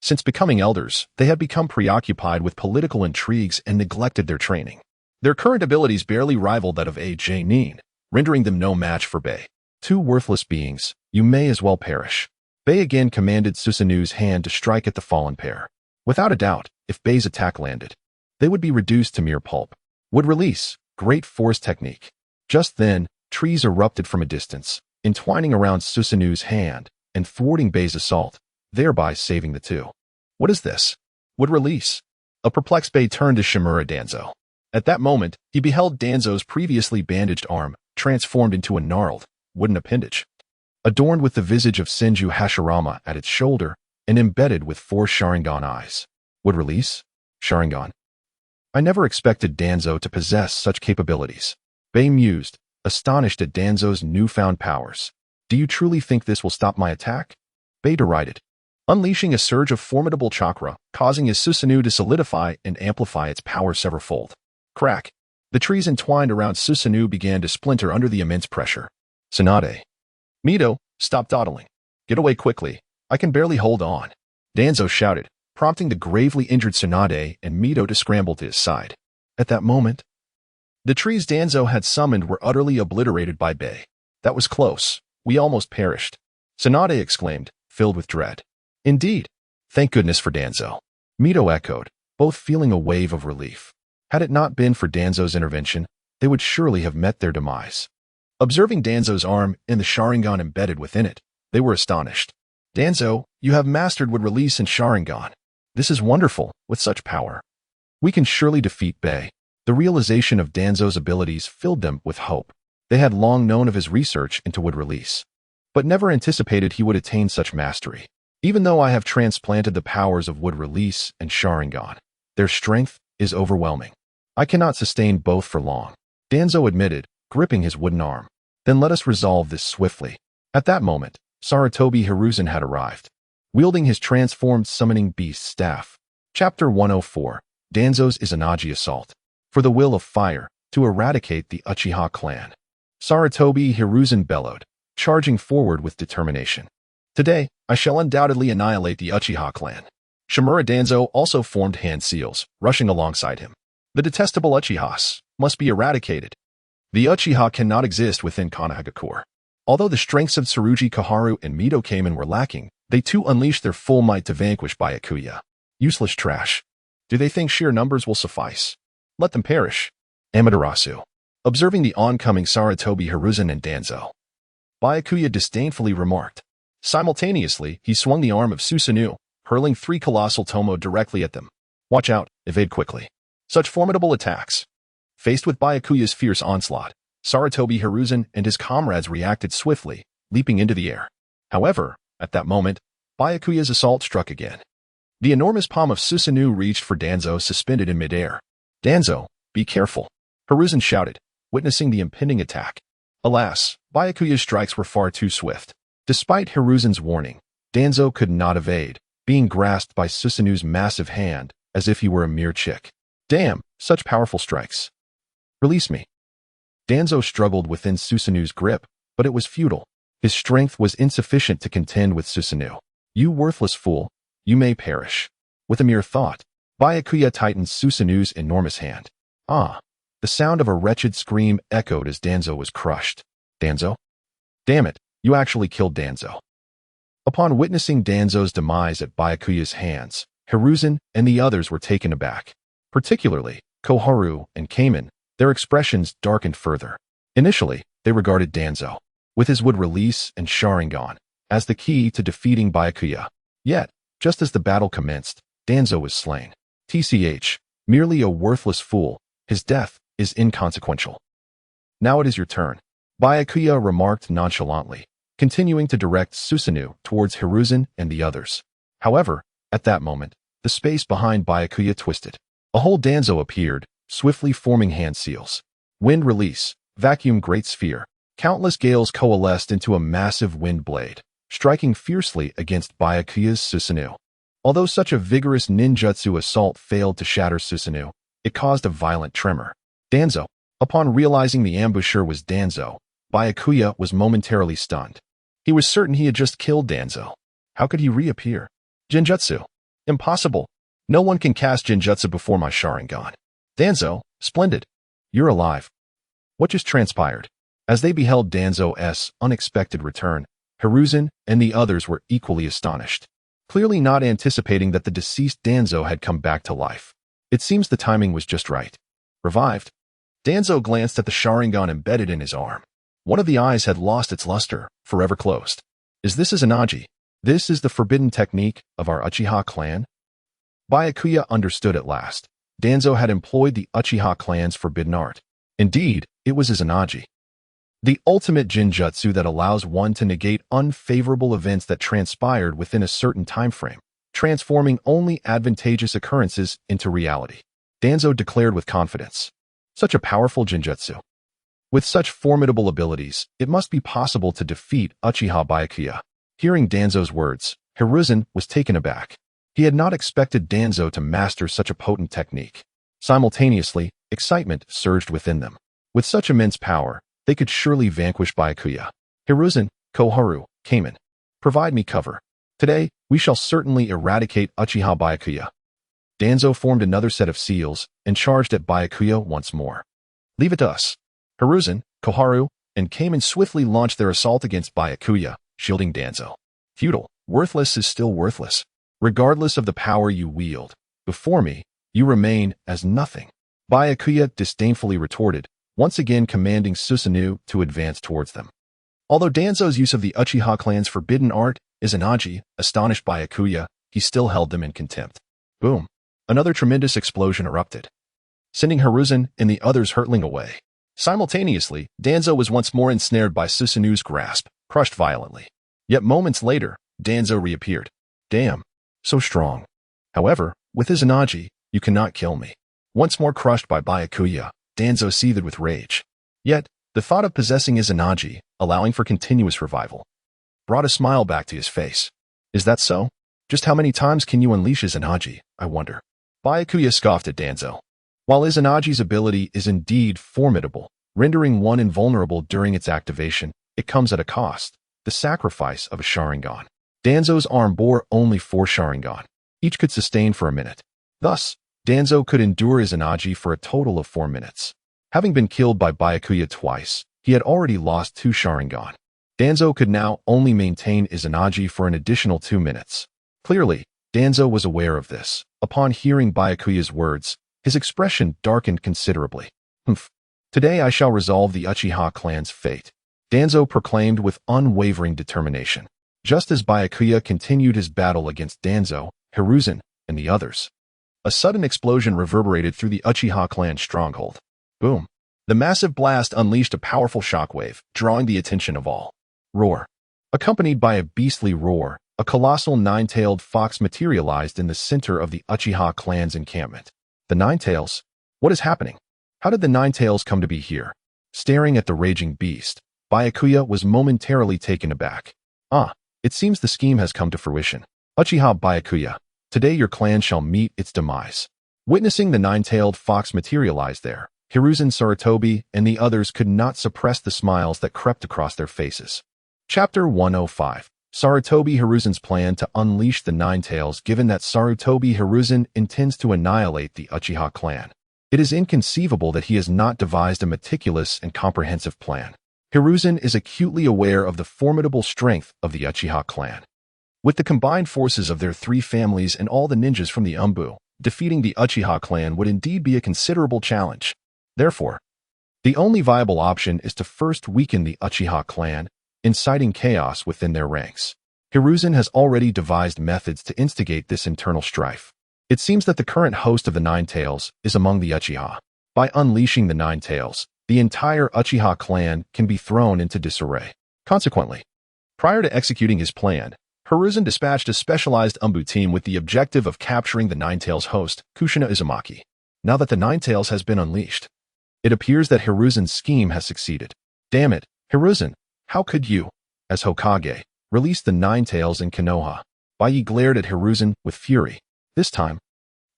since becoming elders, they had become preoccupied with political intrigues and neglected their training. Their current abilities barely rivaled that of A.J. Nin, rendering them no match for Bey. Two worthless beings, you may as well perish. Bey again commanded Susanoo's hand to strike at the fallen pair. Without a doubt, if Bey's attack landed, they would be reduced to mere pulp. Would release, great force technique. Just then, trees erupted from a distance, entwining around Susanoo's hand and thwarting Bey's assault, thereby saving the two. What is this? Would release. A perplexed Bey turned to Shimura Danzo. At that moment, he beheld Danzo's previously bandaged arm transformed into a gnarled, wooden appendage, adorned with the visage of Senju Hashirama at its shoulder and embedded with 4 Sharingan eyes. Would release? Sharingan. I never expected Danzo to possess such capabilities. Bey mused, astonished at Danzo's newfound powers. Do you truly think this will stop my attack? Bey derided, unleashing a surge of formidable chakra, causing his Susanoo to solidify and amplify its power severfold. Crack. The trees entwined around Susanoo began to splinter under the immense pressure. Tsunade. Mito, stop dawdling. Get away quickly. I can barely hold on. Danzo shouted, prompting the gravely injured Tsunade and Mito to scramble to his side. At that moment, the trees Danzo had summoned were utterly obliterated by Baiye. That was close. We almost perished. Tsunade exclaimed, filled with dread. Indeed. Thank goodness for Danzo. Mito echoed, both feeling a wave of relief. Had it not been for Danzo's intervention, they would surely have met their demise. Observing Danzo's arm and the Sharingan embedded within it, they were astonished. Danzo, you have mastered would release in Sharingan. This is wonderful, with such power. We can surely defeat Baiye. The realization of Danzo's abilities filled them with hope. They had long known of his research into wood release, but never anticipated he would attain such mastery. Even though I have transplanted the powers of wood release and Sharingan, their strength is overwhelming. I cannot sustain both for long, Danzo admitted, gripping his wooden arm. Then let us resolve this swiftly. At that moment, Sarutobi Hiruzen had arrived, wielding his transformed summoning beast staff. Chapter 104, Danzo's Izanagi Assault. For the will of fire, to eradicate the Uchiha clan. Sarutobi Hiruzen bellowed, charging forward with determination. Today, I shall undoubtedly annihilate the Uchiha clan. Shimura Danzo also formed hand seals, rushing alongside him. The detestable Uchihas must be eradicated. The Uchiha cannot exist within Konoha. Although the strengths of Tsurugi Koharu and Mito Kamen were lacking, they too unleashed their full might to vanquish Byakuya. Useless trash. Do they think sheer numbers will suffice? Let them perish. Amaterasu. Observing the oncoming Sarutobi Hiruzen and Danzo, Byakuya disdainfully remarked. Simultaneously, he swung the arm of Susanoo, hurling 3 colossal tomo directly at them. Watch out, evade quickly. Such formidable attacks. Faced with Byakuya's fierce onslaught, Sarutobi Hiruzen and his comrades reacted swiftly, leaping into the air. However, at that moment, Byakuya's assault struck again. The enormous palm of Susanoo reached for Danzo suspended in midair. Danzo, be careful, Hiruzen shouted, witnessing the impending attack. Alas, Byakuya's strikes were far too swift. Despite Hiruzen's warning, Danzo could not evade, being grasped by Susanoo's massive hand as if he were a mere chick. Damn, such powerful strikes. Release me. Danzo struggled within Susanoo's grip, but it was futile. His strength was insufficient to contend with Susanoo. You worthless fool, you may perish. With a mere thought, Byakuya tightened Susanoo's enormous hand. Ah! The sound of a wretched scream echoed as Danzo was crushed. Danzo? Damn it, you actually killed Danzo. Upon witnessing Danzo's demise at Byakuya's hands, Hiruzen and the others were taken aback. Particularly, Koharu and Kamen, their expressions darkened further. Initially, they regarded Danzo, with his wood release and Sharingan, as the key to defeating Byakuya. Yet, just as the battle commenced, Danzo was slain. TCH, merely a worthless fool, his death is inconsequential. Now it is your turn, Byakuya remarked nonchalantly, continuing to direct Susanoo towards Hiruzen and the others. However, at that moment, the space behind Byakuya twisted. A whole Danzo appeared, swiftly forming hand seals. Wind release, vacuum great sphere. Countless gales coalesced into a massive wind blade, striking fiercely against Byakuya's Susanoo. Although such a vigorous ninjutsu assault failed to shatter Susanoo, it caused a violent tremor. Danzo. Upon realizing the ambusher was Danzo, Byakuya was momentarily stunned. He was certain he had just killed Danzo. How could he reappear? Genjutsu. Impossible. No one can cast Genjutsu before my Sharingan. Danzo, splendid. You're alive. What just transpired? As they beheld Danzo's unexpected return, Hiruzen and the others were equally astonished, clearly not anticipating that the deceased Danzo had come back to life. It seems the timing was just right. Revived. Danzo glanced at the Sharingan embedded in his arm. One of the eyes had lost its luster, forever closed. Is this Izanagi? This is the forbidden technique of our Uchiha clan? Byakuya understood at last. Danzo had employed the Uchiha clan's forbidden art. Indeed, it was Izanagi, the ultimate Genjutsu that allows one to negate unfavorable events that transpired within a certain time frame, transforming only advantageous occurrences into reality. Danzo declared with confidence. Such a powerful Genjutsu. With such formidable abilities, it must be possible to defeat Uchiha Byakuya. Hearing Danzo's words, Hiruzen was taken aback. He had not expected Danzo to master such a potent technique. Simultaneously, Excitement surged within them. With such immense power, they could surely vanquish Byakuya. Hiruzen, Koharu, Kamen. Provide me cover. Today, we shall certainly eradicate Uchiha Byakuya. Danzo formed another set of seals and charged at Byakuya once more. Leave it to us. Hiruzen, Koharu, and Kamen swiftly launched their assault against Byakuya, shielding Danzo. Futile, worthless is still worthless. Regardless of the power you wield, before me, you remain as nothing. Byakuya disdainfully retorted, once again commanding Susanoo to advance towards them. Although Danzo's use of the Uchiha clan's forbidden art, Izanagi, astonished Byakuya, he still held them in contempt. Boom. Another tremendous explosion erupted, sending Hiruzen and the others hurtling away. Simultaneously, Danzo was once more ensnared by Susanoo's grasp, crushed violently. Yet moments later, Danzo reappeared. Damn, so strong. However, with Izanagi, you cannot kill me. Once more crushed by Byakuya, Danzo seethed with rage. Yet, the thought of possessing Izanagi, allowing for continuous revival, brought a smile back to his face. Is that so? Just how many times can you unleash Izanagi, I wonder? Byakuya scoffed at Danzo. While Izanagi's ability is indeed formidable, rendering one invulnerable during its activation, it comes at a cost, the sacrifice of a Sharingan. Danzo's arm bore only 4 Sharingan. Each could sustain for a minute. Thus, Danzo could endure Izanagi for a total of 4 minutes. Having been killed by Byakuya twice, he had already lost 2 Sharingan. Danzo could now only maintain Izanagi for an additional 2 minutes. Clearly, Danzo was aware of this. Upon hearing Byakuya's words, his expression darkened considerably. Humph. Today I shall resolve the Uchiha clan's fate, Danzo proclaimed with unwavering determination. Just as Byakuya continued his battle against Danzo, Hiruzen, and the others, a sudden explosion reverberated through the Uchiha clan stronghold. Boom. The massive blast unleashed a powerful shockwave, drawing the attention of all. Roar. Accompanied by a beastly roar, a colossal nine-tailed fox materialized in the center of the Uchiha clan's encampment. The Nine-Tails? What is happening? How did the Nine-Tails come to be here? Staring at the raging beast, Byakuya was momentarily taken aback. Ah, it seems the scheme has come to fruition. Uchiha Byakuya, today your clan shall meet its demise. Witnessing the nine-tailed fox materialize there, Hiruzen, Sarutobi, and the others could not suppress the smiles that crept across their faces. Chapter 105. Sarutobi Hiruzen's plan to unleash the Nine-Tails. Given that Sarutobi Hiruzen intends to annihilate the Uchiha clan, it is inconceivable that he has not devised a meticulous and comprehensive plan. Hiruzen is acutely aware of the formidable strength of the Uchiha clan. With the combined forces of their 3 families and all the ninjas from the Umbu, defeating the Uchiha clan would indeed be a considerable challenge. Therefore, the only viable option is to first weaken the Uchiha clan, inciting chaos within their ranks. Hiruzen has already devised methods to instigate this internal strife. It seems that the current host of the Nine-Tails is among the Uchiha. By unleashing the Nine-Tails, the entire Uchiha clan can be thrown into disarray. Consequently, prior to executing his plan, Hiruzen dispatched a specialized Umbu team with the objective of capturing the Nine-Tails host, Kushina Uzumaki. Now that the Nine-Tails has been unleashed, it appears that Hiruzen's scheme has succeeded. Damn it, Hiruzen! How could you, as Hokage, release the Nine-Tails in Konoha? Baiye glared at Hiruzen with fury. This time,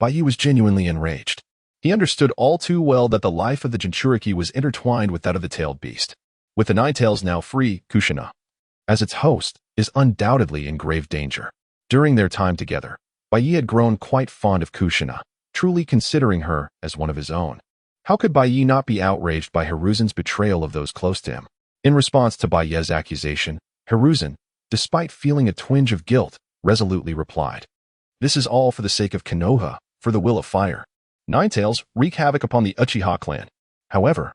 Baiye was genuinely enraged. He understood all too well that the life of the Jinchuriki was intertwined with that of the tailed beast. With the Nine-Tails now free, Kushina, as its host, is undoubtedly in grave danger. During their time together, Baiye had grown quite fond of Kushina, truly considering her as one of his own. How could Baiye not be outraged by Hiruzen's betrayal of those close to him? In response to Baiye's accusation, Hiruzen, despite feeling a twinge of guilt, resolutely replied, "This is all for the sake of Konoha, for the will of fire. Nine-Tails wreak havoc upon the Uchiha clan." However,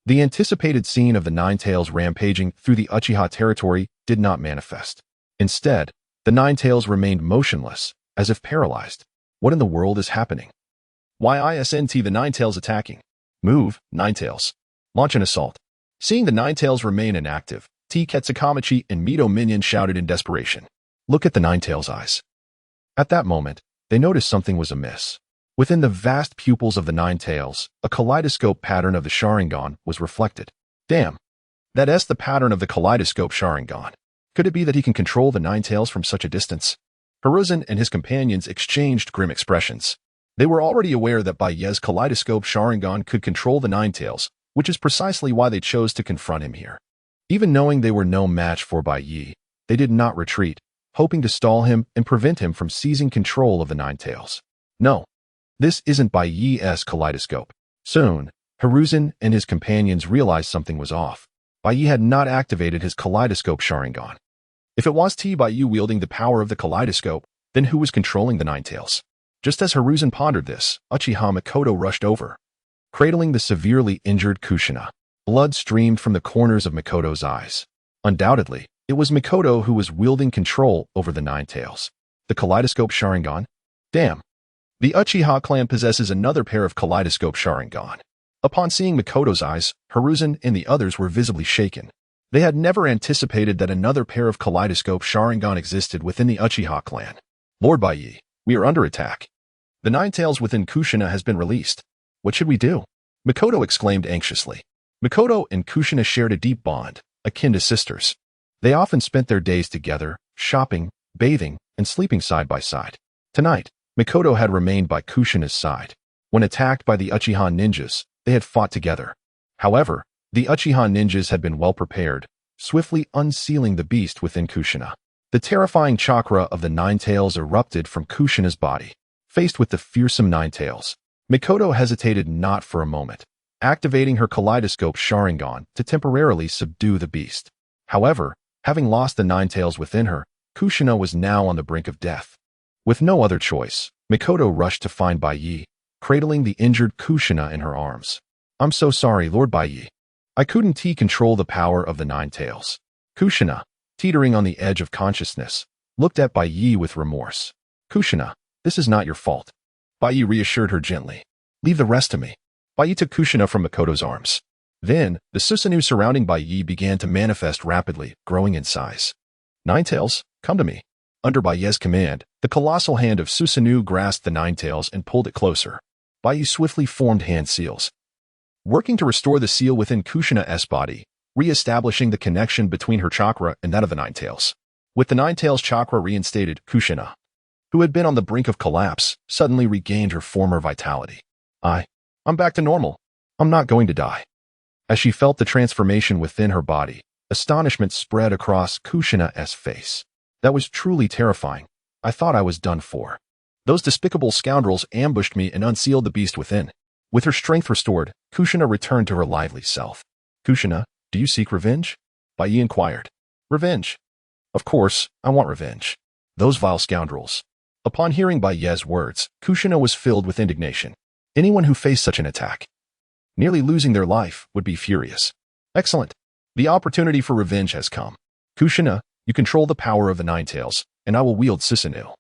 the anticipated scene of the Nine-Tails rampaging through the Uchiha territory did not manifest. Instead, the Nine-Tails remained motionless, as if paralyzed. What in the world is happening? Why isn't the Nine-Tails attacking? Move, Nine-Tails. Launch an assault. Seeing the Nine-Tails remain inactive, T. Ketsukamachi and Mito Minion shouted in desperation. Look at the Nine-Tails' eyes. At that moment, they noticed something was amiss. Within the vast pupils of the Nine-Tails, a kaleidoscope pattern of the Sharingan was reflected. Damn. That's the pattern of the kaleidoscope Sharingan. Could it be that he can control the Nine-Tails from such a distance? Hiruzen and his companions exchanged grim expressions. They were already aware that Baiye's kaleidoscope Sharingan could control the Nine Tails, which is precisely why they chose to confront him here. Even knowing they were no match for Baiye, they did not retreat, hoping to stall him and prevent him from seizing control of the Nine Tails. No, this isn't Baiye's kaleidoscope. Soon, Hiruzen and his companions realized something was off. Baiye had not activated his kaleidoscope Sharingan. If it was Baiye wielding the power of the kaleidoscope, then who was controlling the Nine Tails? Just as Hiruzen pondered this, Uchiha Mikoto rushed over. Cradling the severely injured Kushina, blood streamed from the corners of Mikoto's eyes. Undoubtedly, it was Mikoto who was wielding control over the Nine Tails. The kaleidoscope Sharingan? Damn. The Uchiha clan possesses another pair of kaleidoscope Sharingan. Upon seeing Mikoto's eyes, Hiruzen and the others were visibly shaken. They had never anticipated that another pair of kaleidoscope Sharingan existed within the Uchiha clan. Lord Baiye, we are under attack. The Nine Tails within Kushina has been released. What should we do? Mikoto exclaimed anxiously. Mikoto and Kushina shared a deep bond, akin to sisters. They often spent their days together, shopping, bathing, and sleeping side by side. Tonight, Mikoto had remained by Kushina's side. When attacked by the Uchiha ninjas, they had fought together. However, the Uchiha ninjas had been well prepared, swiftly unsealing the beast within Kushina. The terrifying chakra of the Nine Tails erupted from Kushina's body. Faced with the fearsome Nine Tails, Mikoto hesitated not for a moment, activating her kaleidoscope Sharingan to temporarily subdue the beast. However, having lost the Nine Tails within her, Kushina was now on the brink of death. With no other choice, Mikoto rushed to find Baiye, cradling the injured Kushina in her arms. I'm so sorry, Lord Baiye. I couldn't control the power of the Nine Tails. Kushina, teetering on the edge of consciousness, looked at Baiye with remorse. Kushina, this is not your fault. Baiye reassured her gently. Leave the rest to me. Baiye took Kushina from Mikoto's arms. Then, the Susanoo surrounding Baiye began to manifest rapidly, growing in size. Nine Tails, come to me. Under Baiye's command, the colossal hand of Susanoo grasped the Nine Tails and pulled it closer. Baiye swiftly formed hand seals, working to restore the seal within Kushina's body, re-establishing the connection between her chakra and that of the Nine Tails. With the Nine Tails chakra reinstated, Kushina, who had been on the brink of collapse, suddenly regained her former vitality. I'm back to normal. I'm not going to die. As she felt the transformation within her body, astonishment spread across Kushina's face. That was truly terrifying. I thought I was done for. Those despicable scoundrels ambushed me and unsealed the beast within. With her strength restored, Kushina returned to her lively self. Kushina, do you seek revenge? Baiye inquired. Revenge? Of course, I want revenge. Those vile scoundrels. Upon hearing Baiye's words, Kushina was filled with indignation. Anyone who faced such an attack, nearly losing their life, would be furious. Excellent. The opportunity for revenge has come. Kushina, you control the power of the Nine Tails, and I will wield Susanoo.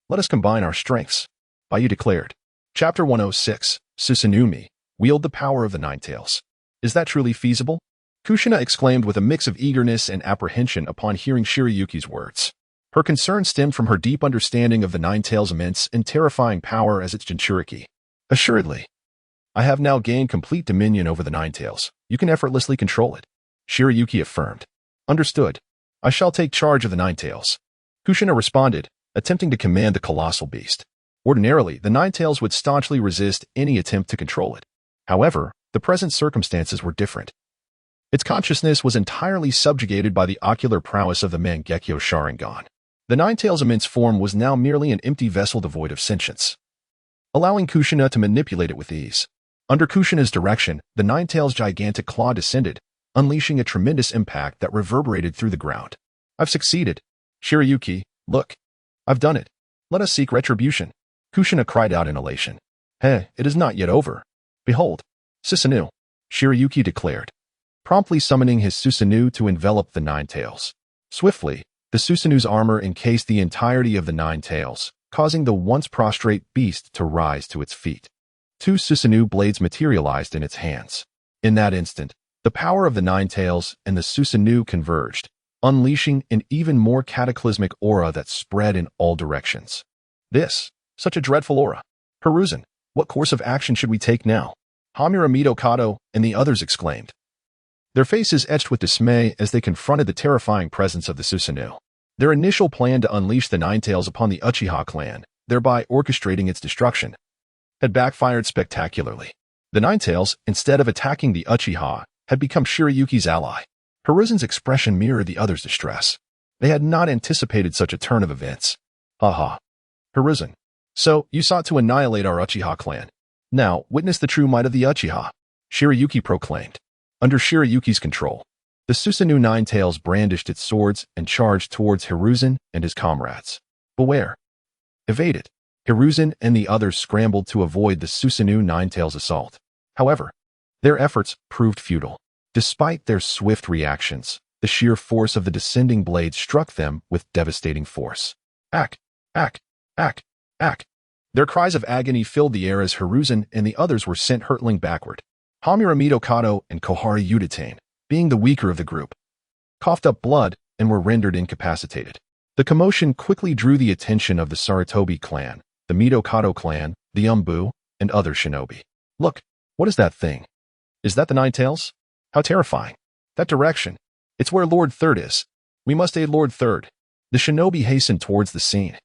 Let us combine our strengths. Baiye declared. Chapter 106, Susanoo-mi, wield the power of the Nine Tails. Is that truly feasible? Kushina exclaimed with a mix of eagerness and apprehension upon hearing Shirayuki's words. Her concern stemmed from her deep understanding of the Nine Tails' immense and terrifying power as its Jinchuriki. Assuredly. I have now gained complete dominion over the Nine Tails. You can effortlessly control it. Shirayuki affirmed. Understood. I shall take charge of the Nine Tails. Kushina responded, attempting to command the colossal beast. Ordinarily, the Nine Tails would staunchly resist any attempt to control it. However, the present circumstances were different. Its consciousness was entirely subjugated by the ocular prowess of the Mangekyo Sharingan. The Nine Tails' immense form was now merely an empty vessel devoid of sentience, allowing Kushina to manipulate it with ease. Under Kushina's direction, the Nine Tails' gigantic claw descended, unleashing a tremendous impact that reverberated through the ground. I've succeeded. Shirayuki, look. I've done it. Let us seek retribution. Kushina cried out in elation. Hey, it is not yet over. Behold, Susanoo, Shirayuki declared, promptly summoning his Susanoo to envelop the Nine Tails. Swiftly, the Susanoo's armor encased the entirety of the Nine Tails, causing the once prostrate beast to rise to its feet. Two Susanoo blades materialized in its hands. In that instant, the power of the Nine Tails and the Susanoo converged, unleashing an even more cataclysmic aura that spread in all directions. Such a dreadful aura. Hiruzen, what course of action should we take now? Hamura Midokado and the others exclaimed. Their faces etched with dismay as they confronted the terrifying presence of the Susanoo. Their initial plan to unleash the Nine Tails upon the Uchiha clan, thereby orchestrating its destruction, had backfired spectacularly. The Ninetales, instead of attacking the Uchiha, had become Shiryuki's ally. Hiruzen's expression mirrored the others' distress. They had not anticipated such a turn of events. Haha. Hiruzen. So, you sought to annihilate our Uchiha clan. Now, witness the true might of the Uchiha. Shiryuki proclaimed. Under Shiryuki's control, the Susanoo Ninetales brandished its swords and charged towards Hiruzen and his comrades. Beware. Evade it. Hiruzen and the others scrambled to avoid the Susanoo Ninetales' assault. However, their efforts proved futile. Despite their swift reactions, the sheer force of the descending blades struck them with devastating force. Ack, ack, ack, ack. Their cries of agony filled the air as Hiruzen and the others were sent hurtling backward. Hamura Mitokado and Kohari Udatane, being the weaker of the group, coughed up blood and were rendered incapacitated. The commotion quickly drew the attention of the Sarutobi clan, the Mitokado clan, the Umbu, and other shinobi. Look, what is that thing? Is that the Ninetales? How terrifying. That direction. It's where Lord Third is. We must aid Lord Third. The shinobi hastened towards the scene,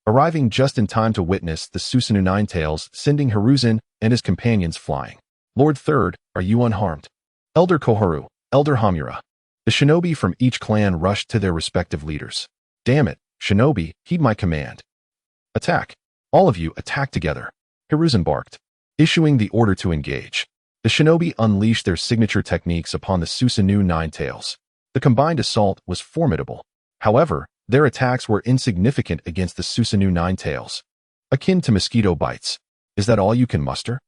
arriving just in time to witness the Susanoo Ninetales sending Hiruzen and his companions flying. Lord Third, are you unharmed? Elder Koharu, Elder Hamura. The shinobi from each clan rushed to their respective leaders. Damn it, shinobi, heed my command. Attack. All of you attack together. Hiruzen barked, issuing the order to engage. The shinobi unleashed their signature techniques upon the Susanoo Ninetales. The combined assault was formidable. However, their attacks were insignificant against the Susanoo Ninetales, akin to mosquito bites. Is that all you can muster?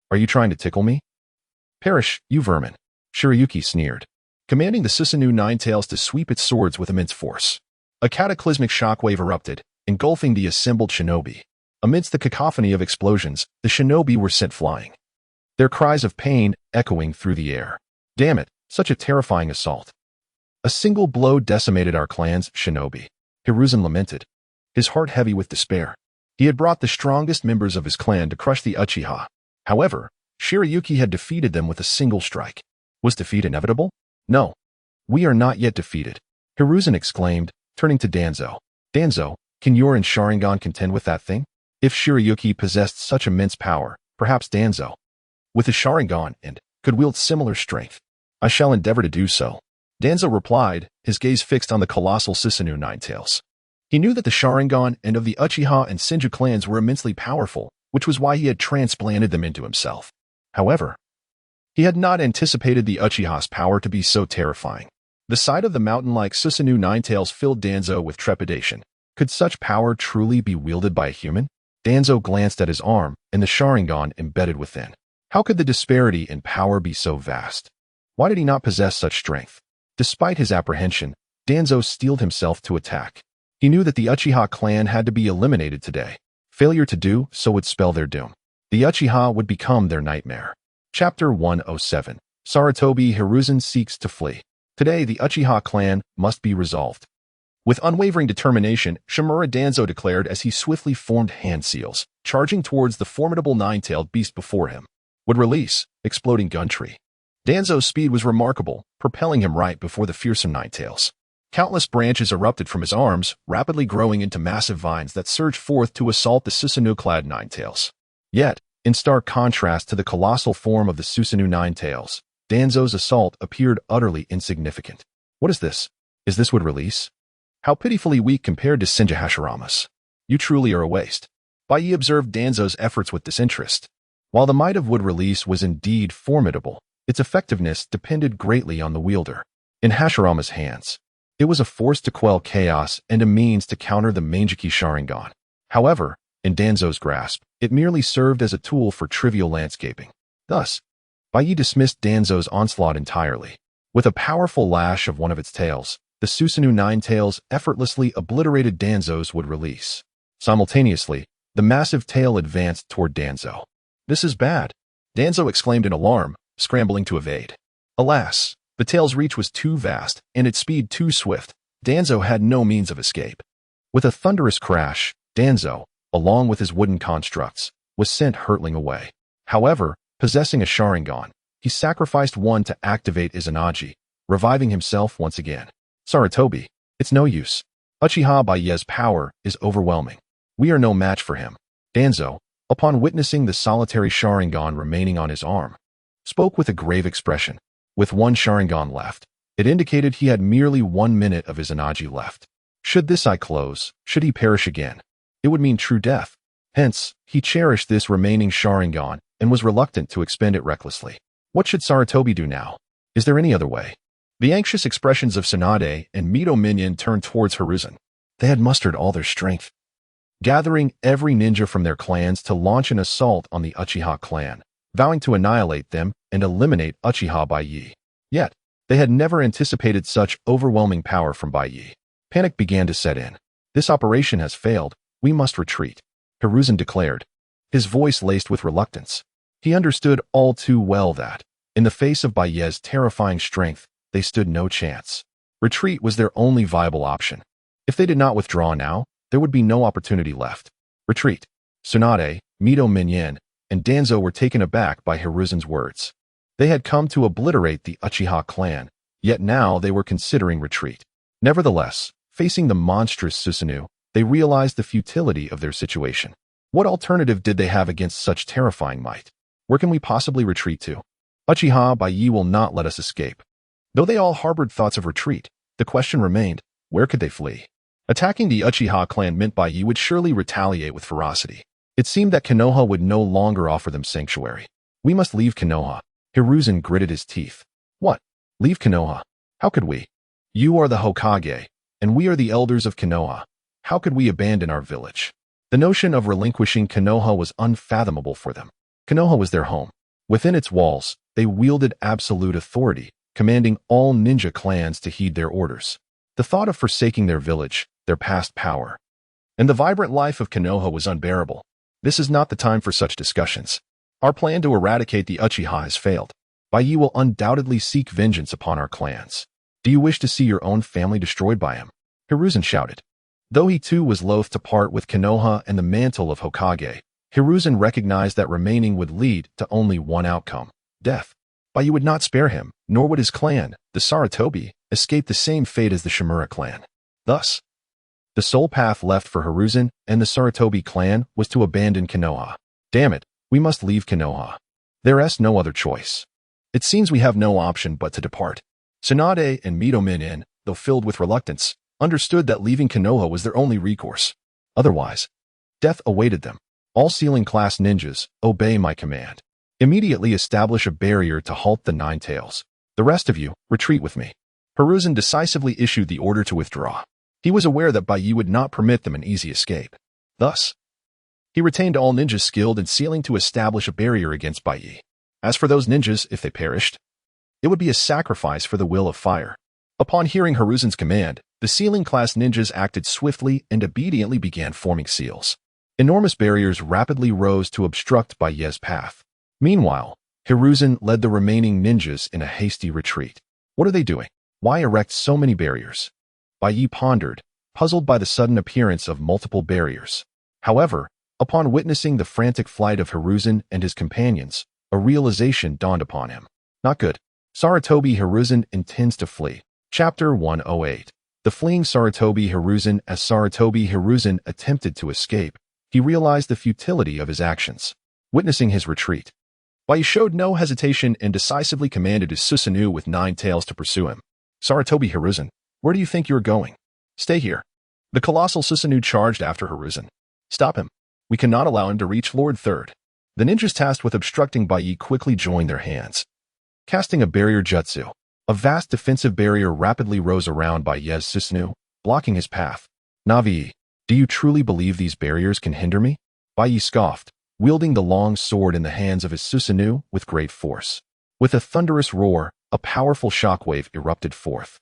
Are you trying to tickle me? Perish, you vermin. Shiryuki sneered, commanding the Susanoo Ninetales to sweep its swords with immense force. A cataclysmic shockwave erupted, engulfing the assembled shinobi. Amidst the cacophony of explosions, the shinobi were sent flying, their cries of pain echoing through the air. Damn it, such a terrifying assault. A single blow decimated our clan's shinobi. Hiruzen lamented, his heart heavy with despair. He had brought the strongest members of his clan to crush the Uchiha. However, Shiryuki had defeated them with a single strike. Was defeat inevitable? No. We are not yet defeated. Hiruzen exclaimed, turning to Danzo. Danzo, can your and Sharingan contend with that thing? If Shiryuki possessed such immense power, perhaps Danzo, with a Sharingan and could wield similar strength. I shall endeavor to do so. Danzo replied, his gaze fixed on the colossal Susanoo Ninetales. He knew that the Sharingan and of the Uchiha and Shinji clans were immensely powerful, which was why he had transplanted them into himself. However, he had not anticipated the Uchiha's power to be so terrifying. The sight of the mountain-like Susanoo Ninetales filled Danzo with trepidation. Could such power truly be wielded by a human? Danzo glanced at his arm and the Sharingan embedded within. How could the disparity in power be so vast? Why did he not possess such strength? Despite his apprehension, Danzo steeled himself to attack. He knew that the Uchiha clan had to be eliminated today. Failure to do so would spell their doom. The Uchiha would become their nightmare. Chapter 107. Sarutobi Hiruzen seeks to flee. Today, the Uchiha clan must be resolved. With unwavering determination, Shimura Danzo declared as he swiftly formed hand seals, charging towards the formidable nine-tailed beast before him. Would release, exploding gun tree. Danzo's speed was remarkable, propelling him right before the fearsome Ninetales. Countless branches erupted from his arms, rapidly growing into massive vines that surged forth to assault the Susanoo-clad Ninetales. Yet, in stark contrast to the colossal form of the Susanoo Ninetales, Danzo's assault appeared utterly insignificant. What is this? Is this would release? How pitifully weak compared to Shinji Hashirama's. You truly are a waste. Baiye observed Danzo's efforts with disinterest. While the might of wood release was indeed formidable, its effectiveness depended greatly on the wielder. In Hashirama's hands, it was a force to quell chaos and a means to counter the Manjiki Sharingan. However, in Danzo's grasp, it merely served as a tool for trivial landscaping. Thus, Baiye dismissed Danzo's onslaught entirely. With a powerful lash of one of its tails, the Susanoo Ninetales effortlessly obliterated Danzo's wood release. Simultaneously, the massive tail advanced toward Danzo. This is bad, Danzo exclaimed in alarm, scrambling to evade. Alas, the tail's reach was too vast and its speed too swift. Danzo had no means of escape. With a thunderous crash, Danzo, along with his wooden constructs, was sent hurtling away. However, possessing a Sharingan, he sacrificed one to activate Izanagi, reviving himself once again. Sarutobi, it's no use. Uchiha Baiye's power is overwhelming. We are no match for him. Danzo, upon witnessing the solitary Sharingan remaining on his arm, spoke with a grave expression. With one Sharingan left, it indicated he had merely 1 minute of his energy left. Should this eye close, should he perish again, it would mean true death. Hence, he cherished this remaining Sharingan and was reluctant to expend it recklessly. What should Sarutobi do now? Is there any other way? The anxious expressions of Tsunade and Mito Minion turned towards Hiruzen. They had mustered all their strength, gathering every ninja from their clans to launch an assault on the Uchiha clan, vowing to annihilate them and eliminate Uchiha Baiye. Yet, they had never anticipated such overwhelming power from Baiye. Panic began to set in. This operation has failed. We must retreat, Hiruzen declared, his voice laced with reluctance. He understood all too well that, in the face of Baiye's terrifying strength, they stood no chance. Retreat was their only viable option. If they did not withdraw now, there would be no opportunity left. Retreat. Tsunade, Mito Minion, and Danzo were taken aback by Hiruzen's words. They had come to obliterate the Uchiha clan, yet now they were considering retreat. Nevertheless, facing the monstrous Susanoo, they realized the futility of their situation. What alternative did they have against such terrifying might? Where can we possibly retreat to? Uchiha Baiye will not let us escape. Though they all harbored thoughts of retreat, the question remained, where could they flee? Attacking the Uchiha clan meant Baiye would surely retaliate with ferocity. It seemed that Konoha would no longer offer them sanctuary. We must leave Konoha. Hiruzen gritted his teeth. What? Leave Konoha? How could we? You are the Hokage, and we are the elders of Konoha. How could we abandon our village? The notion of relinquishing Konoha was unfathomable for them. Konoha was their home. Within its walls, they wielded absolute authority, commanding all ninja clans to heed their orders. The thought of forsaking their village, their past power, and the vibrant life of Konoha was unbearable. This is not the time for such discussions. Our plan to eradicate the Uchiha has failed. Baiye will undoubtedly seek vengeance upon our clans. Do you wish to see your own family destroyed by him? Hiruzen shouted. Though he too was loath to part with Konoha and the mantle of Hokage, Hiruzen recognized that remaining would lead to only one outcome: death. Baiye would not spare him, nor would his clan, the Sarutobi, escape the same fate as the Shimura clan. Thus, the sole path left for Hiruzen and the Sarutobi clan was to abandon Konoha. Damn it, we must leave Konoha. There is no other choice. It seems we have no option but to depart. Tsunade and Mito Minin, though filled with reluctance, understood that leaving Konoha was their only recourse. Otherwise, death awaited them. All ceiling-class ninjas, obey my command. Immediately establish a barrier to halt the Nine Tails. The rest of you, retreat with me. Hiruzen decisively issued the order to withdraw. He was aware that Baiye would not permit them an easy escape. Thus, he retained all ninjas skilled in sealing to establish a barrier against Baiye. As for those ninjas, if they perished, it would be a sacrifice for the will of fire. Upon hearing Hiruzen's command, the sealing-class ninjas acted swiftly and obediently began forming seals. Enormous barriers rapidly rose to obstruct Baiye's path. Meanwhile, Hiruzen led the remaining ninjas in a hasty retreat. What are they doing? Why erect so many barriers? Baiye pondered, puzzled by the sudden appearance of multiple barriers. However, upon witnessing the frantic flight of Hiruzen and his companions, a realization dawned upon him. Not good. Sarutobi Hiruzen intends to flee. Chapter 108. The fleeing Sarutobi Hiruzen. As Sarutobi Hiruzen attempted to escape, he realized the futility of his actions. Witnessing his retreat, Baiye showed no hesitation and decisively commanded his Susanoo with 9 tails to pursue him. Sarutobi Hiruzen, where do you think you're going? Stay here. The colossal Susanoo charged after Hiruzen. Stop him. We cannot allow him to reach Lord Third. The ninjas tasked with obstructing Baiye quickly joined their hands. Casting a barrier jutsu, a vast defensive barrier rapidly rose around Baiye's Susanoo, blocking his path. Navi, do you truly believe these barriers can hinder me? Baiye scoffed, wielding the long sword in the hands of his Susanoo with great force. With a thunderous roar, a powerful shockwave erupted forth,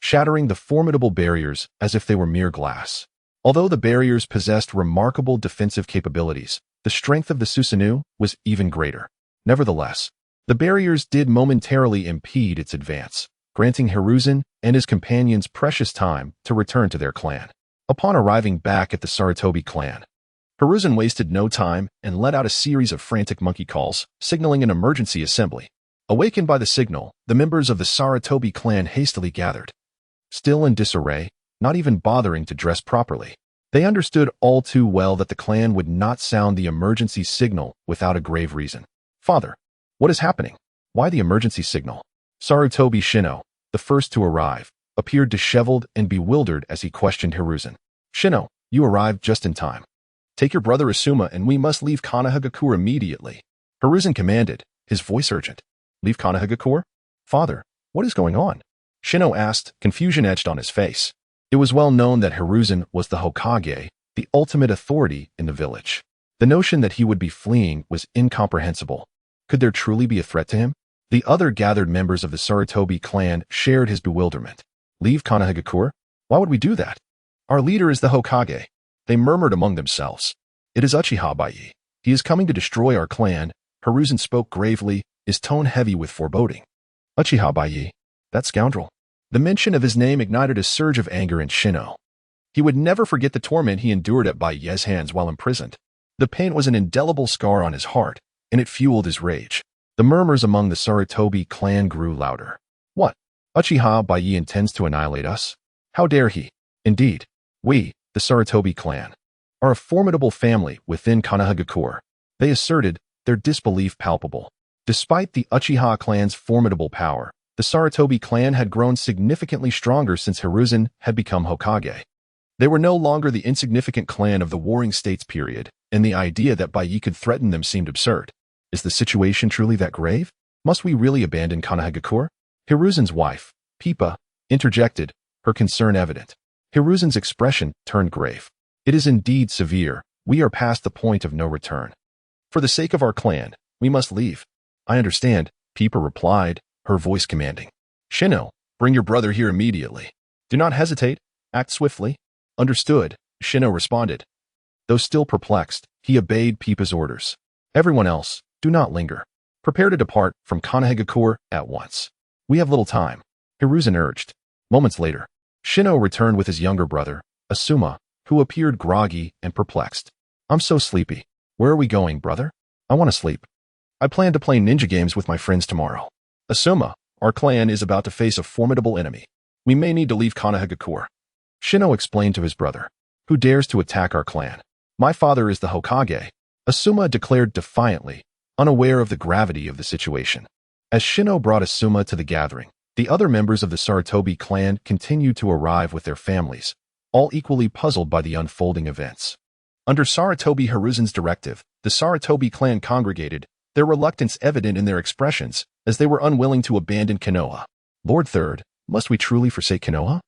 shattering the formidable barriers as if they were mere glass. Although the barriers possessed remarkable defensive capabilities, the strength of the Susanoo was even greater. Nevertheless, the barriers did momentarily impede its advance, granting Hiruzen and his companions precious time to return to their clan. Upon arriving back at the Sarutobi clan, Hiruzen wasted no time and let out a series of frantic monkey calls, signaling an emergency assembly. Awakened by the signal, the members of the Sarutobi clan hastily gathered. Still in disarray, not even bothering to dress properly, They understood all too well that the clan would not sound the emergency signal without a grave reason. Father, what is happening? Why the emergency signal? Sarutobi Shino, the first to arrive, appeared disheveled and bewildered as he questioned Hiruzen. Shino, you arrived just in time. Take your brother Asuma and we must leave Konohagakure immediately. Hiruzen commanded, his voice urgent. Leave Konohagakure? Father, what is going on? Shino asked, confusion etched on his face. It was well known that Hiruzen was the Hokage, the ultimate authority in the village. The notion that he would be fleeing was incomprehensible. Could there truly be a threat to him? The other gathered members of the Sarutobi clan shared his bewilderment. Leave Konohagakure? Why would we do that? Our leader is the Hokage. They murmured among themselves. It is Uchiha Baiye. He is coming to destroy our clan. Hiruzen spoke gravely, his tone heavy with foreboding. Uchiha Baiye, that scoundrel. The mention of his name ignited a surge of anger in Shino. He would never forget the torment he endured at Baiye's hands while imprisoned. The pain was an indelible scar on his heart, and it fueled his rage. The murmurs among the Sarutobi clan grew louder. What? Uchiha Baiye intends to annihilate us? How dare he? Indeed, we, the Sarutobi clan, are a formidable family within Konohagakure. They asserted, their disbelief palpable. Despite the Uchiha clan's formidable power, the Sarutobi clan had grown significantly stronger since Hiruzen had become Hokage. They were no longer the insignificant clan of the Warring States period, and the idea that Baiye could threaten them seemed absurd. Is the situation truly that grave? Must we really abandon Konohagakure? Hiruzen's wife, Pipa, interjected, her concern evident. Hiruzen's expression turned grave. It is indeed severe. We are past the point of no return. For the sake of our clan, we must leave. I understand, Pipa replied, her voice commanding. Shino, bring your brother here immediately. Do not hesitate. Act swiftly. Understood, Shino responded. Though still perplexed, he obeyed Pipa's orders. Everyone else, do not linger. Prepare to depart from Konohagakure at once. We have little time, Hiruzen urged. Moments later, Shino returned with his younger brother, Asuma, who appeared groggy and perplexed. I'm so sleepy. Where are we going, brother? I want to sleep. I plan to play ninja games with my friends tomorrow. Asuma, our clan is about to face a formidable enemy. We may need to leave Konohagakure. Shino explained to his brother. Who dares to attack our clan? My father is the Hokage, Asuma declared defiantly, unaware of the gravity of the situation. As Shino brought Asuma to the gathering, the other members of the Sarutobi clan continued to arrive with their families, all equally puzzled by the unfolding events. Under Sarutobi Hiruzen's directive, the Sarutobi clan congregated, their reluctance evident in their expressions, as they were unwilling to abandon Konoha. Lord Third, must we truly forsake Konoha?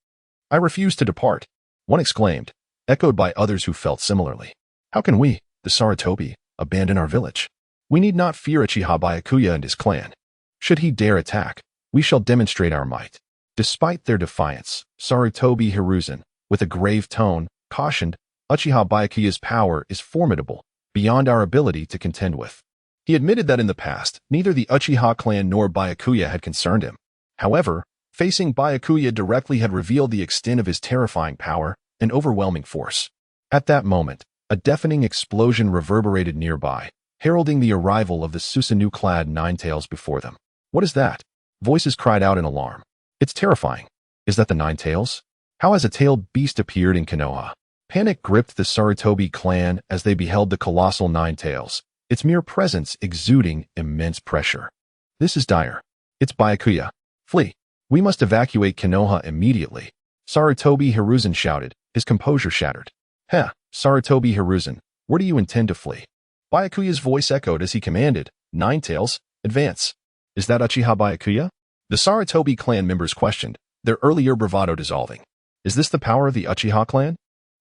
I refuse to depart, one exclaimed, echoed by others who felt similarly. How can we, the Sarutobi, abandon our village? We need not fear Uchiha Byakuya and his clan. Should he dare attack, we shall demonstrate our might. Despite their defiance, Sarutobi Hiruzen, with a grave tone, cautioned, Uchiha Byakuya's power is formidable, beyond our ability to contend with. He admitted that in the past, neither the Uchiha clan nor Byakuya had concerned him. However, facing Byakuya directly had revealed the extent of his terrifying power and overwhelming force. At that moment, a deafening explosion reverberated nearby, heralding the arrival of the Susanoo-clad Ninetales before them. What is that? Voices cried out in alarm. It's terrifying. Is that the Ninetales? How has a tailed beast appeared in Konoha? Panic gripped the Sarutobi clan as they beheld the colossal Ninetales, its mere presence exuding immense pressure. This is dire. It's Byakuya. Flee. We must evacuate Konoha immediately. Sarutobi Hiruzen shouted, his composure shattered. Heh, Sarutobi Hiruzen, where do you intend to flee? Byakuya's voice echoed as he commanded, Ninetales, advance. Is that Uchiha Byakuya? The Sarutobi clan members questioned, their earlier bravado dissolving. Is this the power of the Uchiha clan?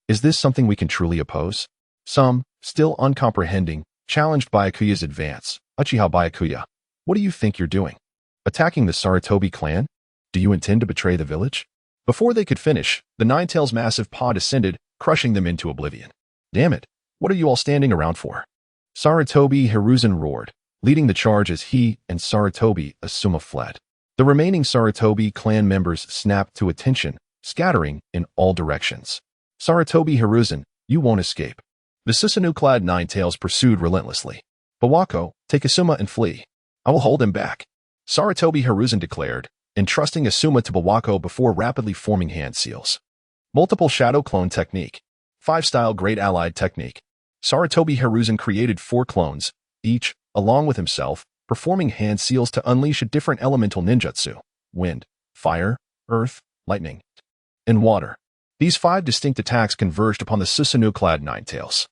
Is this something we can truly oppose? Some, still uncomprehending, challenged Byakuya's advance. Uchiha Byakuya, what do you think you're doing? Attacking the Sarutobi clan? Do you intend to betray the village? Before they could finish, the Ninetales' massive paw descended, crushing them into oblivion. Damn it, what are you all standing around for? Sarutobi Hiruzen roared, leading the charge as he and Sarutobi Asuma fled. The remaining Sarutobi clan members snapped to attention, scattering in all directions. Sarutobi Hiruzen, you won't escape. The Susanoo-clad Ninetales pursued relentlessly. Bawako, take Asuma and flee. I will hold him back. Sarutobi Hiruzen declared, entrusting Asuma to Bawako before rapidly forming hand seals. Multiple shadow clone technique. 5-style Great Allied Technique. Sarutobi Hiruzen created 4 clones, each, along with himself, performing hand seals to unleash a different elemental ninjutsu: wind, fire, earth, lightning, and water. These 5 distinct attacks converged upon the Susanoo-clad Ninetales.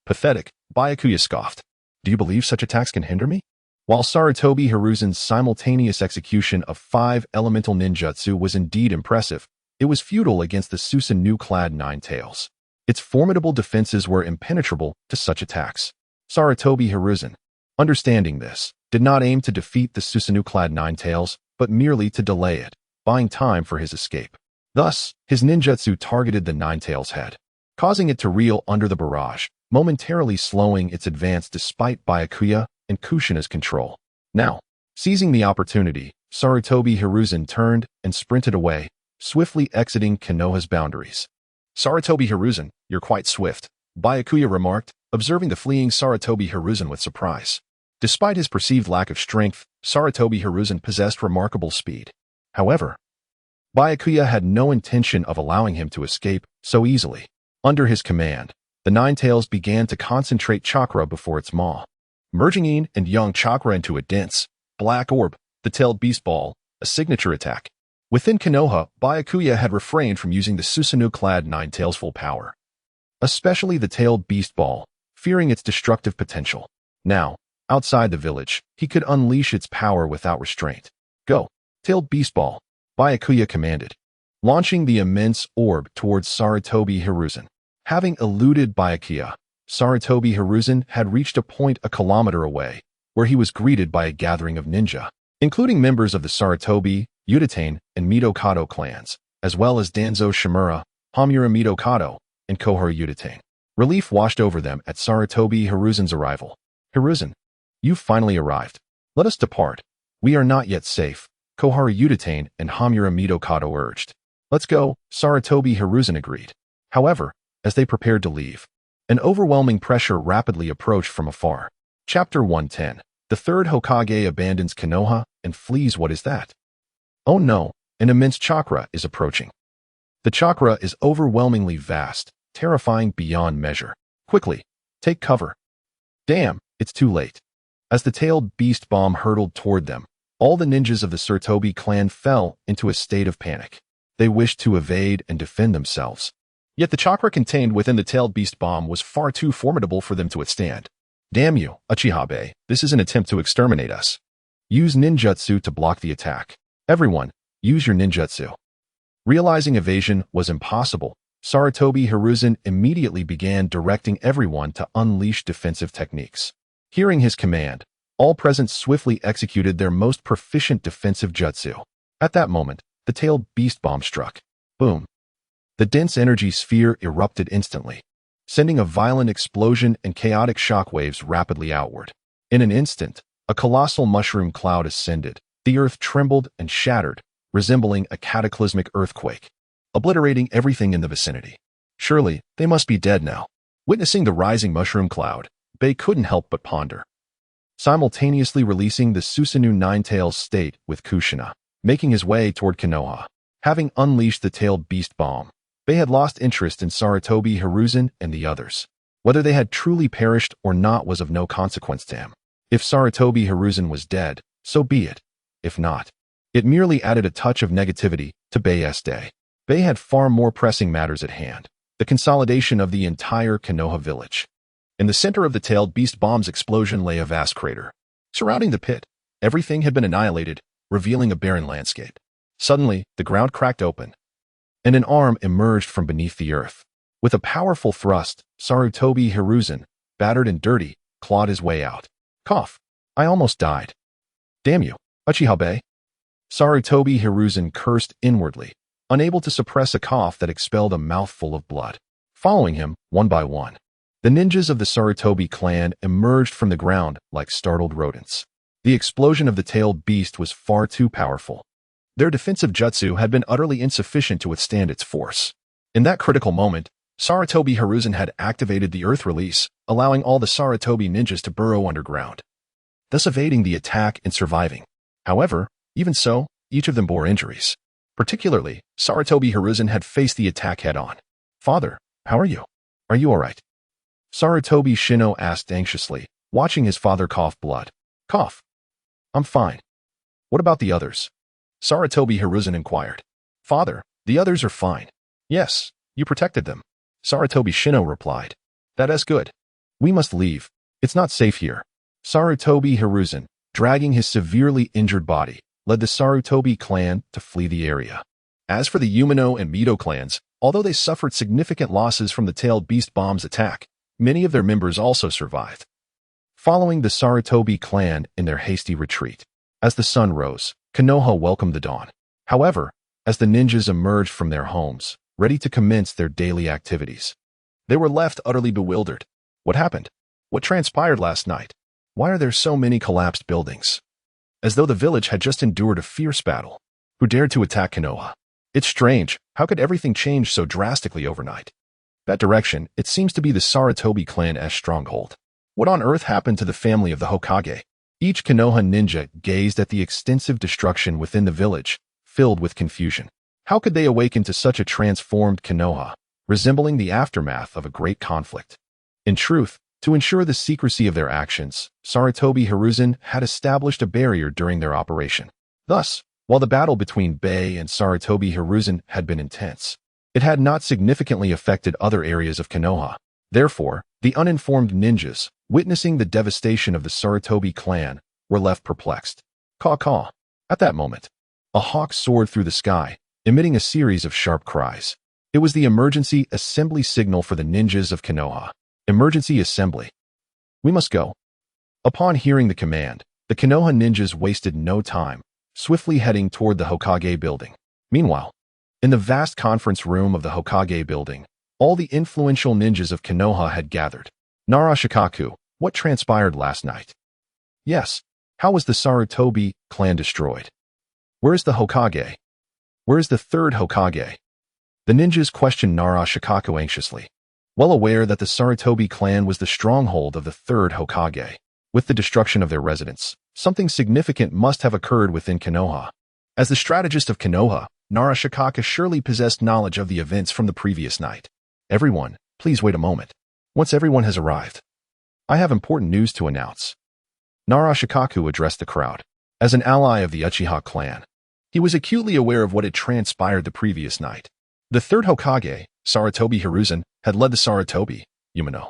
Pathetic, Byakuya scoffed. Do you believe such attacks can hinder me? While Sarutobi Hiruzen's simultaneous execution of 5 elemental ninjutsu was indeed impressive, it was futile against the Susanoo-clad Ninetales. Its formidable defenses were impenetrable to such attacks. Sarutobi Hiruzen, understanding this, did not aim to defeat the Susanoo-clad Ninetales, but merely to delay it, buying time for his escape. Thus, his ninjutsu targeted the Ninetales' head, causing it to reel under the barrage, momentarily slowing its advance despite Byakuya and Kushina's control. Now, seizing the opportunity, Sarutobi Hiruzen turned and sprinted away, swiftly exiting Konoha's boundaries. Sarutobi Hiruzen, you're quite swift, Byakuya remarked, observing the fleeing Sarutobi Hiruzen with surprise. Despite his perceived lack of strength, Sarutobi Hiruzen possessed remarkable speed. However, Byakuya had no intention of allowing him to escape so easily. Under his command, the Ninetales began to concentrate chakra before its maw, merging yin and yang chakra into a dense, black orb, the tailed beast ball, a signature attack. Within Konoha, Byakuya had refrained from using the Susanoo-clad Ninetales' full power, especially the tailed beast ball, fearing its destructive potential. Now, outside the village, he could unleash its power without restraint. Go, tailed beast ball, Byakuya commanded, launching the immense orb towards Sarutobi Hiruzen. Having eluded Byakuya, Sarutobi Hiruzen had reached a point a kilometer away, where he was greeted by a gathering of ninja, including members of the Sarutobi, Uchiha, and Mitokado clans, as well as Danzo Shimura, Hamura Mitokado, and Konoha Uchiha. Relief washed over them at Sarutobi Hiruzen's arrival. Hiruzen, you've finally arrived. Let us depart. We are not yet safe, Konoha Uchiha and Hamura Mitokado urged. Let's go, Sarutobi Hiruzen agreed. However, as they prepared to leave, an overwhelming pressure rapidly approached from afar. Chapter 110. The third Hokage abandons Konoha and flees. What is that? Oh no, an immense chakra is approaching. The chakra is overwhelmingly vast, terrifying beyond measure. Quickly, take cover. Damn, it's too late. As the tailed beast bomb hurtled toward them, all the ninjas of the Sarutobi clan fell into a state of panic. They wished to evade and defend themselves. Yet the chakra contained within the tailed beast bomb was far too formidable for them to withstand. Damn you, Uchiha Baiye, this is an attempt to exterminate us. Use ninjutsu to block the attack. Everyone, use your ninjutsu. Realizing evasion was impossible, Sarutobi Hiruzen immediately began directing everyone to unleash defensive techniques. Hearing his command, all present swiftly executed their most proficient defensive jutsu. At that moment, the tailed beast bomb struck. Boom. The dense energy sphere erupted instantly, sending a violent explosion and chaotic shockwaves rapidly outward. In an instant, a colossal mushroom cloud ascended. The earth trembled and shattered, resembling a cataclysmic earthquake, obliterating everything in the vicinity. Surely, they must be dead now. Witnessing the rising mushroom cloud, Baiye couldn't help but ponder. Simultaneously releasing the Susanoo Ninetales state with Kushina, making his way toward Konoha. Having unleashed the tailed beast bomb, Baiye had lost interest in Sarutobi Hiruzen and the others. Whether they had truly perished or not was of no consequence to him. If Sarutobi Hiruzen was dead, so be it. If not, it merely added a touch of negativity to Baiye's day. Baiye had far more pressing matters at hand: the consolidation of the entire Konoha village. In the center of the tailed beast bomb's explosion lay a vast crater. Surrounding the pit, everything had been annihilated, revealing a barren landscape. Suddenly, the ground cracked open, and an arm emerged from beneath the earth. With a powerful thrust, Sarutobi Hiruzen, battered and dirty, clawed his way out. Cough. I almost died. Damn you, Uchiha Baiye. Sarutobi Hiruzen cursed inwardly, unable to suppress a cough that expelled a mouthful of blood. Following him, one by one, the ninjas of the Sarutobi clan emerged from the ground like startled rodents. The explosion of the tailed beast was far too powerful. Their defensive jutsu had been utterly insufficient to withstand its force. In that critical moment, Sarutobi Hiruzen had activated the earth release, allowing all the Sarutobi ninjas to burrow underground, thus evading the attack and surviving. However, even so, each of them bore injuries. Particularly, Sarutobi Hiruzen had faced the attack head-on. Father, how are you? Are you alright? Sarutobi Shino asked anxiously, watching his father cough blood. Cough. I'm fine. What about the others? Sarutobi Hiruzen inquired. Father, the others are fine. Yes, you protected them. Sarutobi Shino replied. That is good. We must leave. It's not safe here. Sarutobi Hiruzen, dragging his severely injured body, led the Sarutobi clan to flee the area. As for the Umino and Mito clans, although they suffered significant losses from the tailed beast bomb's attack, many of their members also survived. Following the Sarutobi clan in their hasty retreat, as the sun rose, Konoha welcomed the dawn. However, as the ninjas emerged from their homes, ready to commence their daily activities, they were left utterly bewildered. What happened? What transpired last night? Why are there so many collapsed buildings? As though the village had just endured a fierce battle. Who dared to attack Konoha? It's strange, how could everything change so drastically overnight? That direction, it seems to be the Sarutobi clan's stronghold. What on earth happened to the family of the Hokage? Each Konoha ninja gazed at the extensive destruction within the village, filled with confusion. How could they awaken to such a transformed Konoha, resembling the aftermath of a great conflict? In truth, to ensure the secrecy of their actions, Sarutobi Hiruzen had established a barrier during their operation. Thus, while the battle between Baiye and Sarutobi Hiruzen had been intense, it had not significantly affected other areas of Konoha. Therefore, the uninformed ninjas, witnessing the devastation of the Sarutobi clan, were left perplexed. Caw-caw. At that moment, a hawk soared through the sky, emitting a series of sharp cries. It was the emergency assembly signal for the ninjas of Konoha. Emergency assembly. We must go. Upon hearing the command, the Konoha ninjas wasted no time, swiftly heading toward the Hokage building. Meanwhile, in the vast conference room of the Hokage building, all the influential ninjas of Konoha had gathered. Nara Shikaku, what transpired last night? Yes, how was the Sarutobi clan destroyed? Where is the Hokage? Where is the third Hokage? The ninjas questioned Nara Shikaku anxiously, well aware that the Sarutobi clan was the stronghold of the third Hokage. With the destruction of their residence, something significant must have occurred within Konoha. As the strategist of Konoha, Nara Shikaku surely possessed knowledge of the events from the previous night. Everyone, please wait a moment. Once everyone has arrived, I have important news to announce. Nara Shikaku addressed the crowd. As an ally of the Uchiha clan, he was acutely aware of what had transpired the previous night. The third Hokage, Sarutobi Hiruzen, had led the Sarutobi, Umino,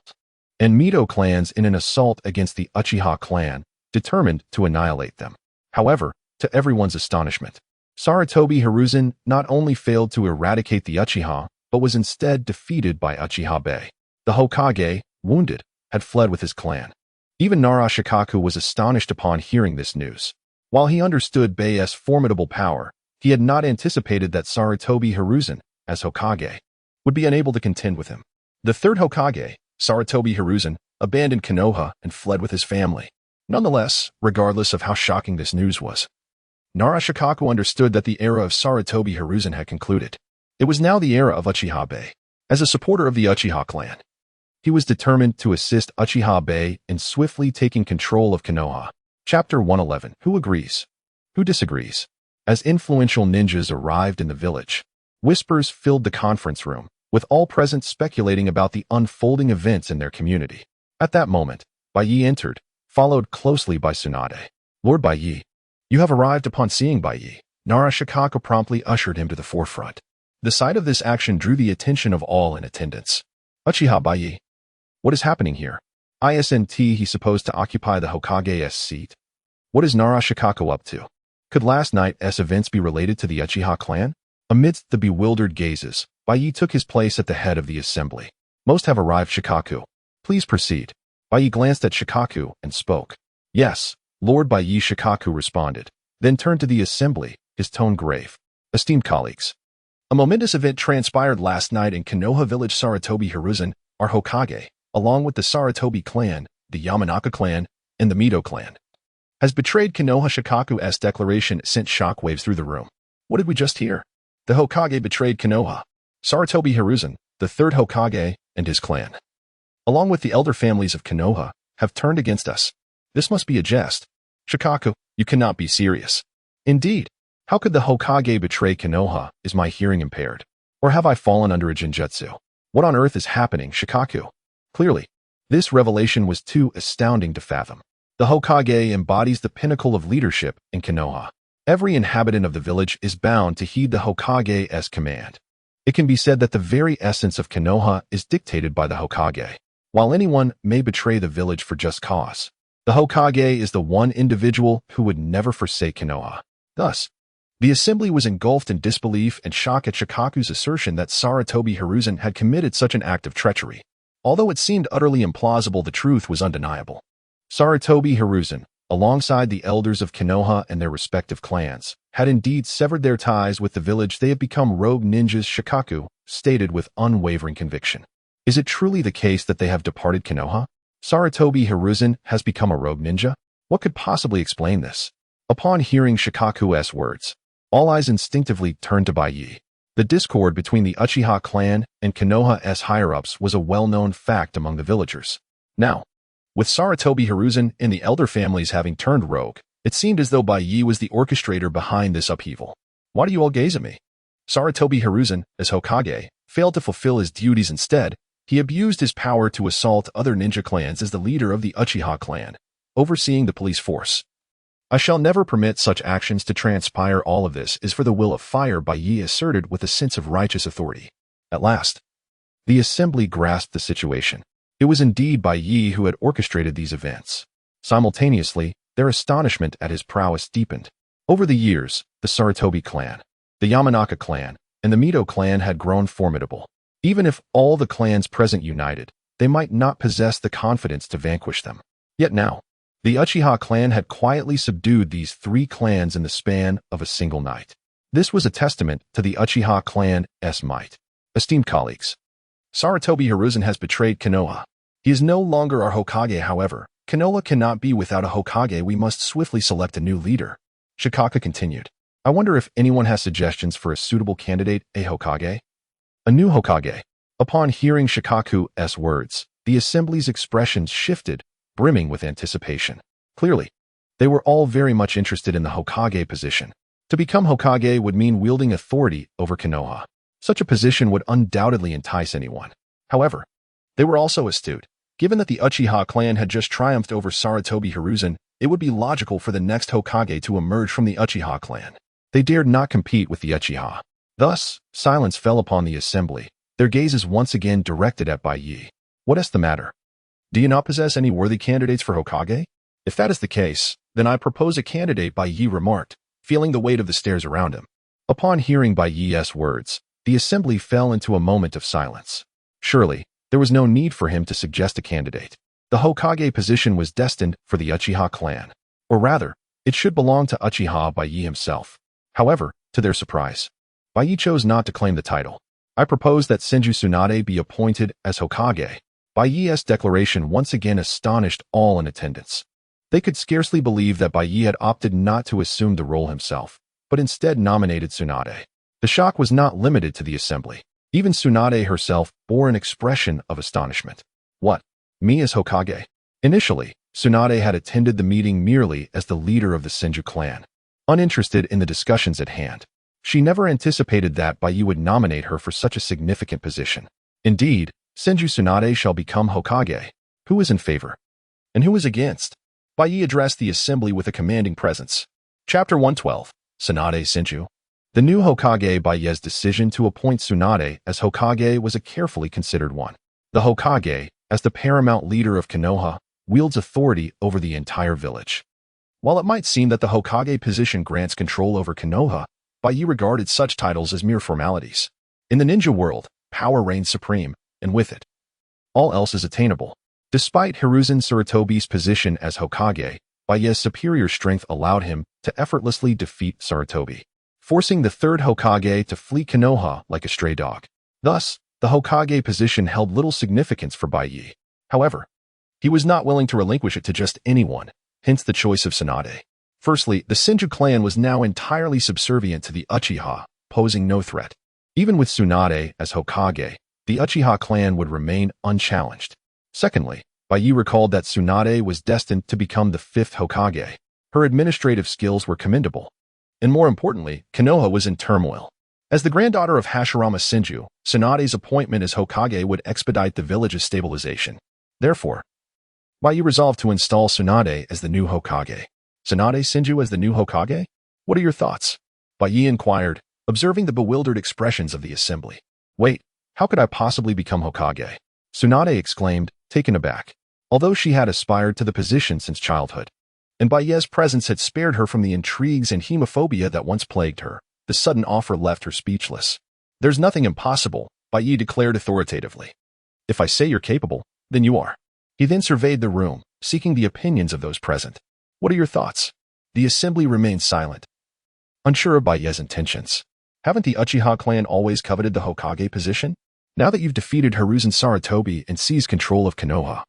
and Mito clans in an assault against the Uchiha clan, determined to annihilate them. However, to everyone's astonishment, Sarutobi Hiruzen not only failed to eradicate the Uchiha, but was instead defeated by Uchiha Baiye. The Hokage, wounded, had fled with his clan. Even Nara Shikaku was astonished upon hearing this news. While he understood Baiye's formidable power, he had not anticipated that Sarutobi Hiruzen, as Hokage, would be unable to contend with him. The third Hokage, Sarutobi Hiruzen, abandoned Konoha and fled with his family. Nonetheless, regardless of how shocking this news was, Nara Shikaku understood that the era of Sarutobi Hiruzen had concluded. It was now the era of Uchiha Baiye. As a supporter of the Uchiha clan, he was determined to assist Uchiha Baiye in swiftly taking control of Konoha. Chapter 111. Who agrees? Who disagrees? As influential ninjas arrived in the village, whispers filled the conference room, with all present speculating about the unfolding events in their community. At that moment, Baiye entered, followed closely by Tsunade. Lord Baiye, you have arrived. Upon seeing Baiye, Nara Shikaku promptly ushered him to the forefront. The sight of this action drew the attention of all in attendance. Uchiha Baiye, what is happening here? Isn't he supposed to occupy the Hokage's seat? What is Nara Shikaku up to? Could last night's events be related to the Uchiha clan? Amidst the bewildered gazes, Baiye took his place at the head of the assembly. Most have arrived, Shikaku. Please proceed. Baiye glanced at Shikaku and spoke. Yes, Lord Baiye. Shikaku responded, then turned to the assembly, his tone grave. Esteemed colleagues, a momentous event transpired last night in Konoha village. Sarutobi Hiruzen, our Hokage, along with the Sarutobi clan, the Yamanaka clan, and the Mito clan, has betrayed Konoha. Shikaku's declaration sent shockwaves through the room. What did we just hear? The Hokage betrayed Konoha. Sarutobi Hiruzen, the third Hokage, and his clan, along with the elder families of Konoha, have turned against us. This must be a jest. Shikaku, you cannot be serious. Indeed, how could the Hokage betray Konoha? Is my hearing impaired? Or have I fallen under a genjutsu? What on earth is happening, Shikaku? Clearly, this revelation was too astounding to fathom. The Hokage embodies the pinnacle of leadership in Konoha. Every inhabitant of the village is bound to heed the Hokage's command. It can be said that the very essence of Konoha is dictated by the Hokage. While anyone may betray the village for just cause, the Hokage is the one individual who would never forsake Konoha. Thus, the assembly was engulfed in disbelief and shock at Shikaku's assertion that Sarutobi Hiruzen had committed such an act of treachery. Although it seemed utterly implausible, the truth was undeniable. Sarutobi Hiruzen, alongside the elders of Konoha and their respective clans, had indeed severed their ties with the village. They have become rogue ninjas, Shikaku stated with unwavering conviction. Is it truly the case that they have departed Konoha? Sarutobi Hiruzen has become a rogue ninja? What could possibly explain this? Upon hearing Shikaku's words, all eyes instinctively turned to Baiye. The discord between the Uchiha clan and Konoha's higher-ups was a well-known fact among the villagers. Now, with Sarutobi Hiruzen and the elder families having turned rogue, it seemed as though Baiye was the orchestrator behind this upheaval. Why do you all gaze at me? Sarutobi Hiruzen, as Hokage, failed to fulfill his duties. Instead, he abused his power to assault other ninja clans as the leader of the Uchiha clan, overseeing the police force. I shall never permit such actions to transpire. All of this is for the will of fire, Baiye asserted with a sense of righteous authority. At last, the assembly grasped the situation. It was indeed Baiye who had orchestrated these events. Simultaneously, their astonishment at his prowess deepened. Over the years, the Sarutobi clan, the Yamanaka clan, and the Mito clan had grown formidable. Even if all the clans present united, they might not possess the confidence to vanquish them. Yet now, the Uchiha clan had quietly subdued these three clans in the span of a single night. This was a testament to the Uchiha clan's might. Esteemed colleagues, Sarutobi Hiruzen has betrayed Konoha. He is no longer our Hokage. However, Konoha cannot be without a Hokage. We must swiftly select a new leader. Shikaku continued. I wonder if anyone has suggestions for a suitable candidate, a Hokage? A new Hokage. Upon hearing Shikaku's words, the assembly's expressions shifted, brimming with anticipation. Clearly, they were all very much interested in the Hokage position. To become Hokage would mean wielding authority over Konoha. Such a position would undoubtedly entice anyone. However, they were also astute. Given that the Uchiha clan had just triumphed over Sarutobi Hiruzen, it would be logical for the next Hokage to emerge from the Uchiha clan. They dared not compete with the Uchiha. Thus, silence fell upon the assembly, their gazes once again directed at Baiye. What is the matter? Do you not possess any worthy candidates for Hokage? If that is the case, then I propose a candidate, Baiye remarked, feeling the weight of the stairs around him. Upon hearing Baiye's words, the assembly fell into a moment of silence. Surely, there was no need for him to suggest a candidate. The Hokage position was destined for the Uchiha clan. Or rather, it should belong to Uchiha Baiye himself. However, to their surprise, Baiye chose not to claim the title. I propose that Shinji Tsunade be appointed as Hokage. Baiye's declaration once again astonished all in attendance. They could scarcely believe that Baiye had opted not to assume the role himself, but instead nominated Tsunade. The shock was not limited to the assembly. Even Tsunade herself bore an expression of astonishment. What? Me as Hokage? Initially, Tsunade had attended the meeting merely as the leader of the Shinju clan, uninterested in the discussions at hand. She never anticipated that Baiye would nominate her for such a significant position. Indeed, Shinji Tsunade shall become Hokage. Who is in favor? And who is against? Baiye addressed the assembly with a commanding presence. Chapter 112. Tsunade Shinju. The new Hokage Baiye's decision to appoint Tsunade as Hokage was a carefully considered one. The Hokage, as the paramount leader of Konoha, wields authority over the entire village. While it might seem that the Hokage position grants control over Konoha, Baiye regarded such titles as mere formalities. In the ninja world, power reigns supreme, and with it, all else is attainable. Despite Hiruzen Sarutobi's position as Hokage, Baiye's superior strength allowed him to effortlessly defeat Sarutobi, forcing the third Hokage to flee Konoha like a stray dog. Thus, the Hokage position held little significance for Baiye. However, he was not willing to relinquish it to just anyone, hence the choice of Tsunade. Firstly, the Shinju clan was now entirely subservient to the Uchiha, posing no threat. Even with Tsunade as Hokage, the Uchiha clan would remain unchallenged. Secondly, Baiye recalled that Tsunade was destined to become the fifth Hokage. Her administrative skills were commendable. And more importantly, Konoha was in turmoil. As the granddaughter of Hashirama Senju, Tsunade's appointment as Hokage would expedite the village's stabilization. Therefore, Baiye resolved to install Tsunade as the new Hokage. Tsunade Senju as the new Hokage? What are your thoughts? Baiye inquired, observing the bewildered expressions of the assembly. Wait, how could I possibly become Hokage? Tsunade exclaimed, taken aback. Although she had aspired to the position since childhood, and Baiye's presence had spared her from the intrigues and hemophobia that once plagued her, the sudden offer left her speechless. There's nothing impossible, Baiye declared authoritatively. If I say you're capable, then you are. He then surveyed the room, seeking the opinions of those present. What are your thoughts? The assembly remained silent, unsure of Baiye's intentions. Haven't the Uchiha clan always coveted the Hokage position? Now that you've defeated Hiruzen Sarutobi and seized control of Konoha,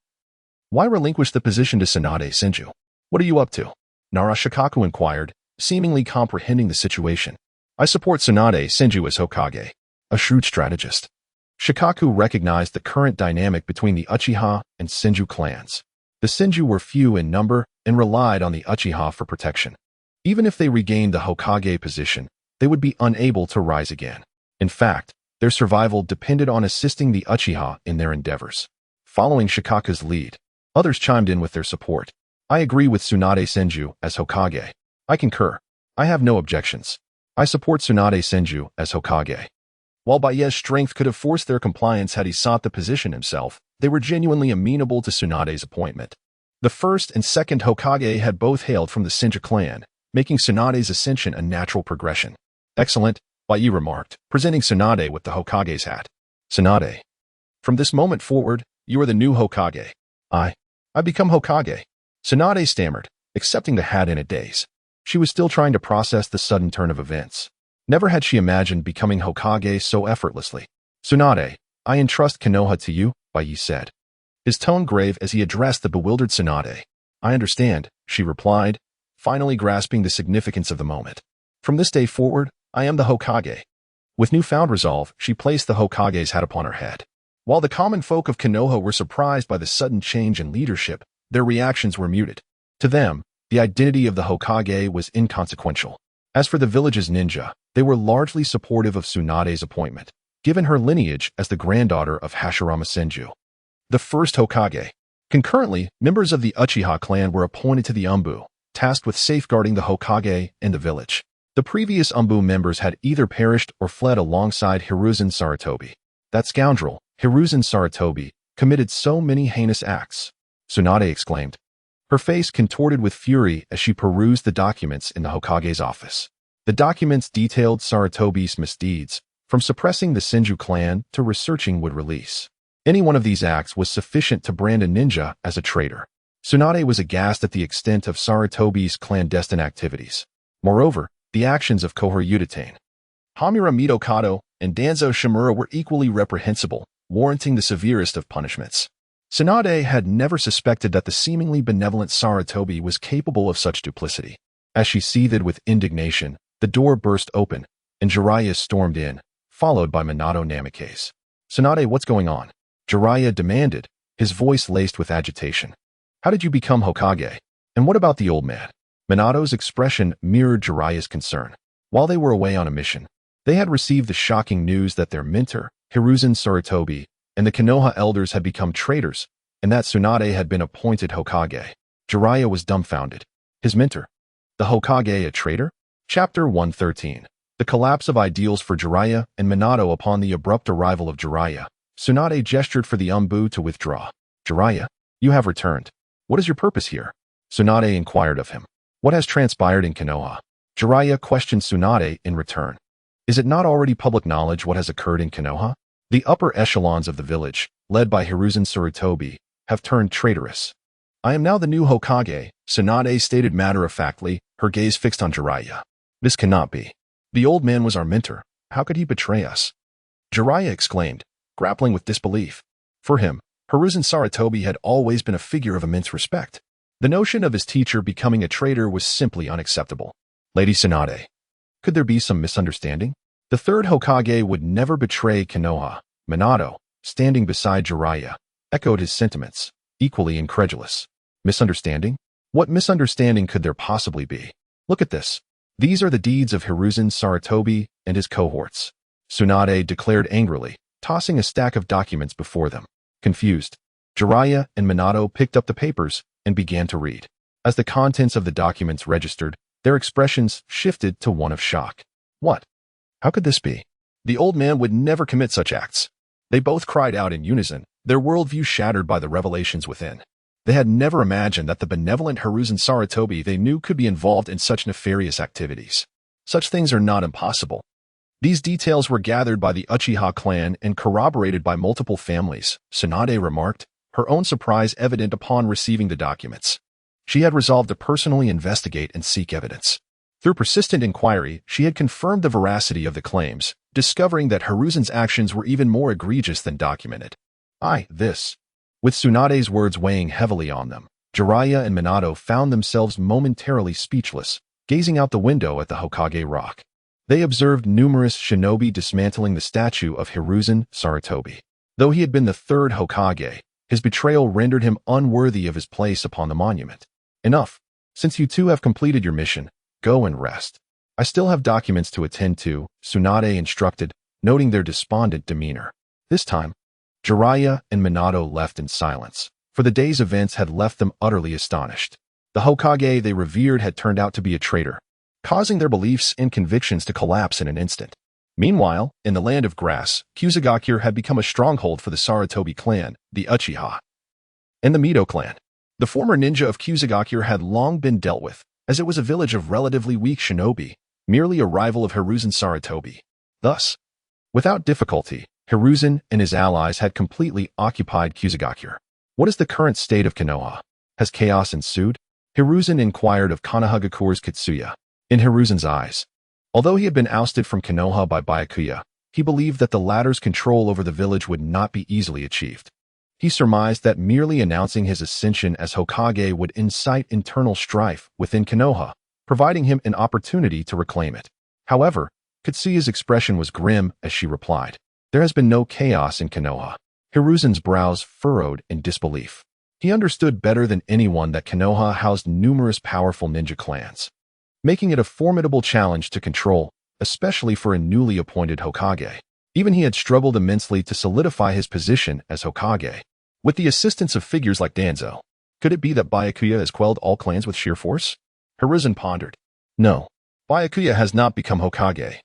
why relinquish the position to Tsunade Senju? What are you up to? Shikaku inquired, seemingly comprehending the situation. I support Tsunade Senju as Hokage, a shrewd strategist. Shikaku recognized the current dynamic between the Uchiha and Senju clans. The Senju were few in number and relied on the Uchiha for protection. Even if they regained the Hokage position, they would be unable to rise again. In fact, their survival depended on assisting the Uchiha in their endeavors. Following Shikaku's lead, others chimed in with their support. I agree with Tsunade Senju as Hokage. I concur. I have no objections. I support Tsunade Senju as Hokage. While Baiye's strength could have forced their compliance had he sought the position himself, they were genuinely amenable to Tsunade's appointment. The first and second Hokage had both hailed from the Senju clan, making Tsunade's ascension a natural progression. Excellent, Baiye remarked, presenting Tsunade with the Hokage's hat. Tsunade, from this moment forward, you are the new Hokage. I become Hokage. Tsunade stammered, accepting the hat in a daze. She was still trying to process the sudden turn of events. Never had she imagined becoming Hokage so effortlessly. Tsunade, I entrust Konoha to you, Baiye said, his tone grave as he addressed the bewildered Tsunade. I understand, she replied, finally grasping the significance of the moment. From this day forward, I am the Hokage. With newfound resolve, she placed the Hokage's hat upon her head. While the common folk of Konoha were surprised by the sudden change in leadership, their reactions were muted. To them, the identity of the Hokage was inconsequential. As for the village's ninja, they were largely supportive of Tsunade's appointment, given her lineage as the granddaughter of Hashirama Senju, the first Hokage. Concurrently, members of the Uchiha clan were appointed to the Umbu, tasked with safeguarding the Hokage and the village. The previous Umbu members had either perished or fled alongside Hiruzen Sarutobi. That scoundrel, Hiruzen Sarutobi, committed so many heinous acts, Tsunade exclaimed, her face contorted with fury as she perused the documents in the Hokage's office. The documents detailed Sarutobi's misdeeds, from suppressing the Senju clan to researching would release. Any one of these acts was sufficient to brand a ninja as a traitor. Tsunade was aghast at the extent of Sarutobi's clandestine activities. Moreover, the actions of Kohor Udatane, Hamura Mitokado, and Danzo Shimura were equally reprehensible, warranting the severest of punishments. Tsunade had never suspected that the seemingly benevolent Sarutobi was capable of such duplicity. As she seethed with indignation, the door burst open, and Jiraiya stormed in, followed by Minato Namikaze. Tsunade, what's going on? Jiraiya demanded, his voice laced with agitation. How did you become Hokage? And what about the old man? Minato's expression mirrored Jiraiya's concern. While they were away on a mission, they had received the shocking news that their mentor, Hiruzen Sarutobi, and the Konoha elders had become traitors, and that Tsunade had been appointed Hokage. Jiraiya was dumbfounded. His mentor, the Hokage, a traitor? Chapter 113. The collapse of ideals for Jiraiya and Minato upon the abrupt arrival of Jiraiya. Tsunade gestured for the Umbu to withdraw. Jiraiya, you have returned. What is your purpose here? Tsunade inquired of him. What has transpired in Konoha? Jiraiya questioned Tsunade in return. Is it not already public knowledge what has occurred in Konoha? The upper echelons of the village, led by Hiruzen Sarutobi, have turned traitorous. I am now the new Hokage, Tsunade stated matter-of-factly, her gaze fixed on Jiraiya. This cannot be. The old man was our mentor. How could he betray us? Jiraiya exclaimed, grappling with disbelief. For him, Hiruzen Sarutobi had always been a figure of immense respect. The notion of his teacher becoming a traitor was simply unacceptable. Lady Tsunade, could there be some misunderstanding? The third Hokage would never betray Konoha. Minato, standing beside Jiraiya, echoed his sentiments, equally incredulous. Misunderstanding? What misunderstanding could there possibly be? Look at this. These are the deeds of Hiruzen Sarutobi and his cohorts, Tsunade declared angrily, tossing a stack of documents before them. Confused, Jiraiya and Minato picked up the papers and began to read. As the contents of the documents registered, their expressions shifted to one of shock. What? How could this be? The old man would never commit such acts. They both cried out in unison, their worldview shattered by the revelations within. They had never imagined that the benevolent Hiruzen Sarutobi they knew could be involved in such nefarious activities. Such things are not impossible. These details were gathered by the Uchiha clan and corroborated by multiple families, Tsunade remarked, her own surprise evident upon receiving the documents. She had resolved to personally investigate and seek evidence. Through persistent inquiry, she had confirmed the veracity of the claims, discovering that Hiruzen's actions were even more egregious than documented. With Tsunade's words weighing heavily on them, Jiraiya and Minato found themselves momentarily speechless, gazing out the window at the Hokage rock. They observed numerous shinobi dismantling the statue of Hiruzen Sarutobi. Though he had been the third Hokage, his betrayal rendered him unworthy of his place upon the monument. Enough. Since you two have completed your mission, go and rest. I still have documents to attend to, Tsunade instructed, noting their despondent demeanor. This time, Jiraiya and Minato left in silence, for the day's events had left them utterly astonished. The Hokage they revered had turned out to be a traitor, causing their beliefs and convictions to collapse in an instant. Meanwhile, in the land of grass, Kusagakure had become a stronghold for the Sarutobi clan, the Uchiha, and the Mito clan. The former ninja of Kusagakure had long been dealt with, as it was a village of relatively weak shinobi, merely a rival of Hiruzen Sarutobi. Thus, without difficulty, Hiruzen and his allies had completely occupied Kusagakure. What is the current state of Konoha? Has chaos ensued? Hiruzen inquired of Konohagakure's Kitsuya. In Hiruzen's eyes, although he had been ousted from Konoha by Byakuya, he believed that the latter's control over the village would not be easily achieved. He surmised that merely announcing his ascension as Hokage would incite internal strife within Konoha, providing him an opportunity to reclaim it. However, Kitsuya's expression was grim as she replied, "There has been no chaos in Konoha." Hiruzen's brows furrowed in disbelief. He understood better than anyone that Konoha housed numerous powerful ninja clans, making it a formidable challenge to control, especially for a newly appointed Hokage. Even he had struggled immensely to solidify his position as Hokage. With the assistance of figures like Danzo, could it be that Byakuya has quelled all clans with sheer force? Hiruzen pondered. No, Byakuya has not become Hokage.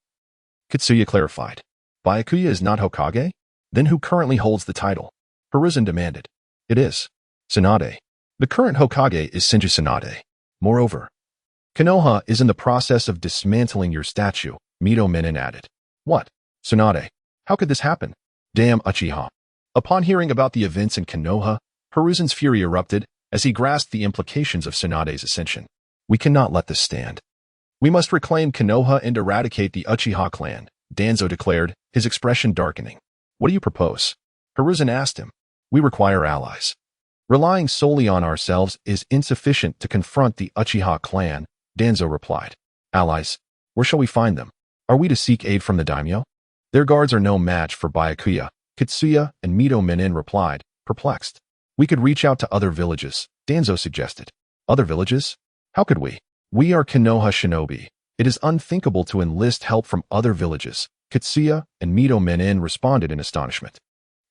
Kitsuya clarified. Byakuya is not Hokage? Then who currently holds the title? Hiruzen demanded. It is Tsunade. The current Hokage is Shinji Tsunade. Moreover, Konoha is in the process of dismantling your statue, Mito Minin added. What? Tsunade. How could this happen? Damn Uchiha. Upon hearing about the events in Konoha, Hiruzen's fury erupted as he grasped the implications of Tsunade's ascension. We cannot let this stand. We must reclaim Konoha and eradicate the Uchiha clan, Danzo declared, his expression darkening. What do you propose? Hiruzen asked him. We require allies. Relying solely on ourselves is insufficient to confront the Uchiha clan, Danzo replied. Allies? Where shall we find them? Are we to seek aid from the daimyo? Their guards are no match for Byakuya, Kitsuya and Mito Minin replied, perplexed. We could reach out to other villages, Danzo suggested. Other villages? How could we? We are Konoha shinobi. It is unthinkable to enlist help from other villages, Kitsuya and Mito Minin responded in astonishment.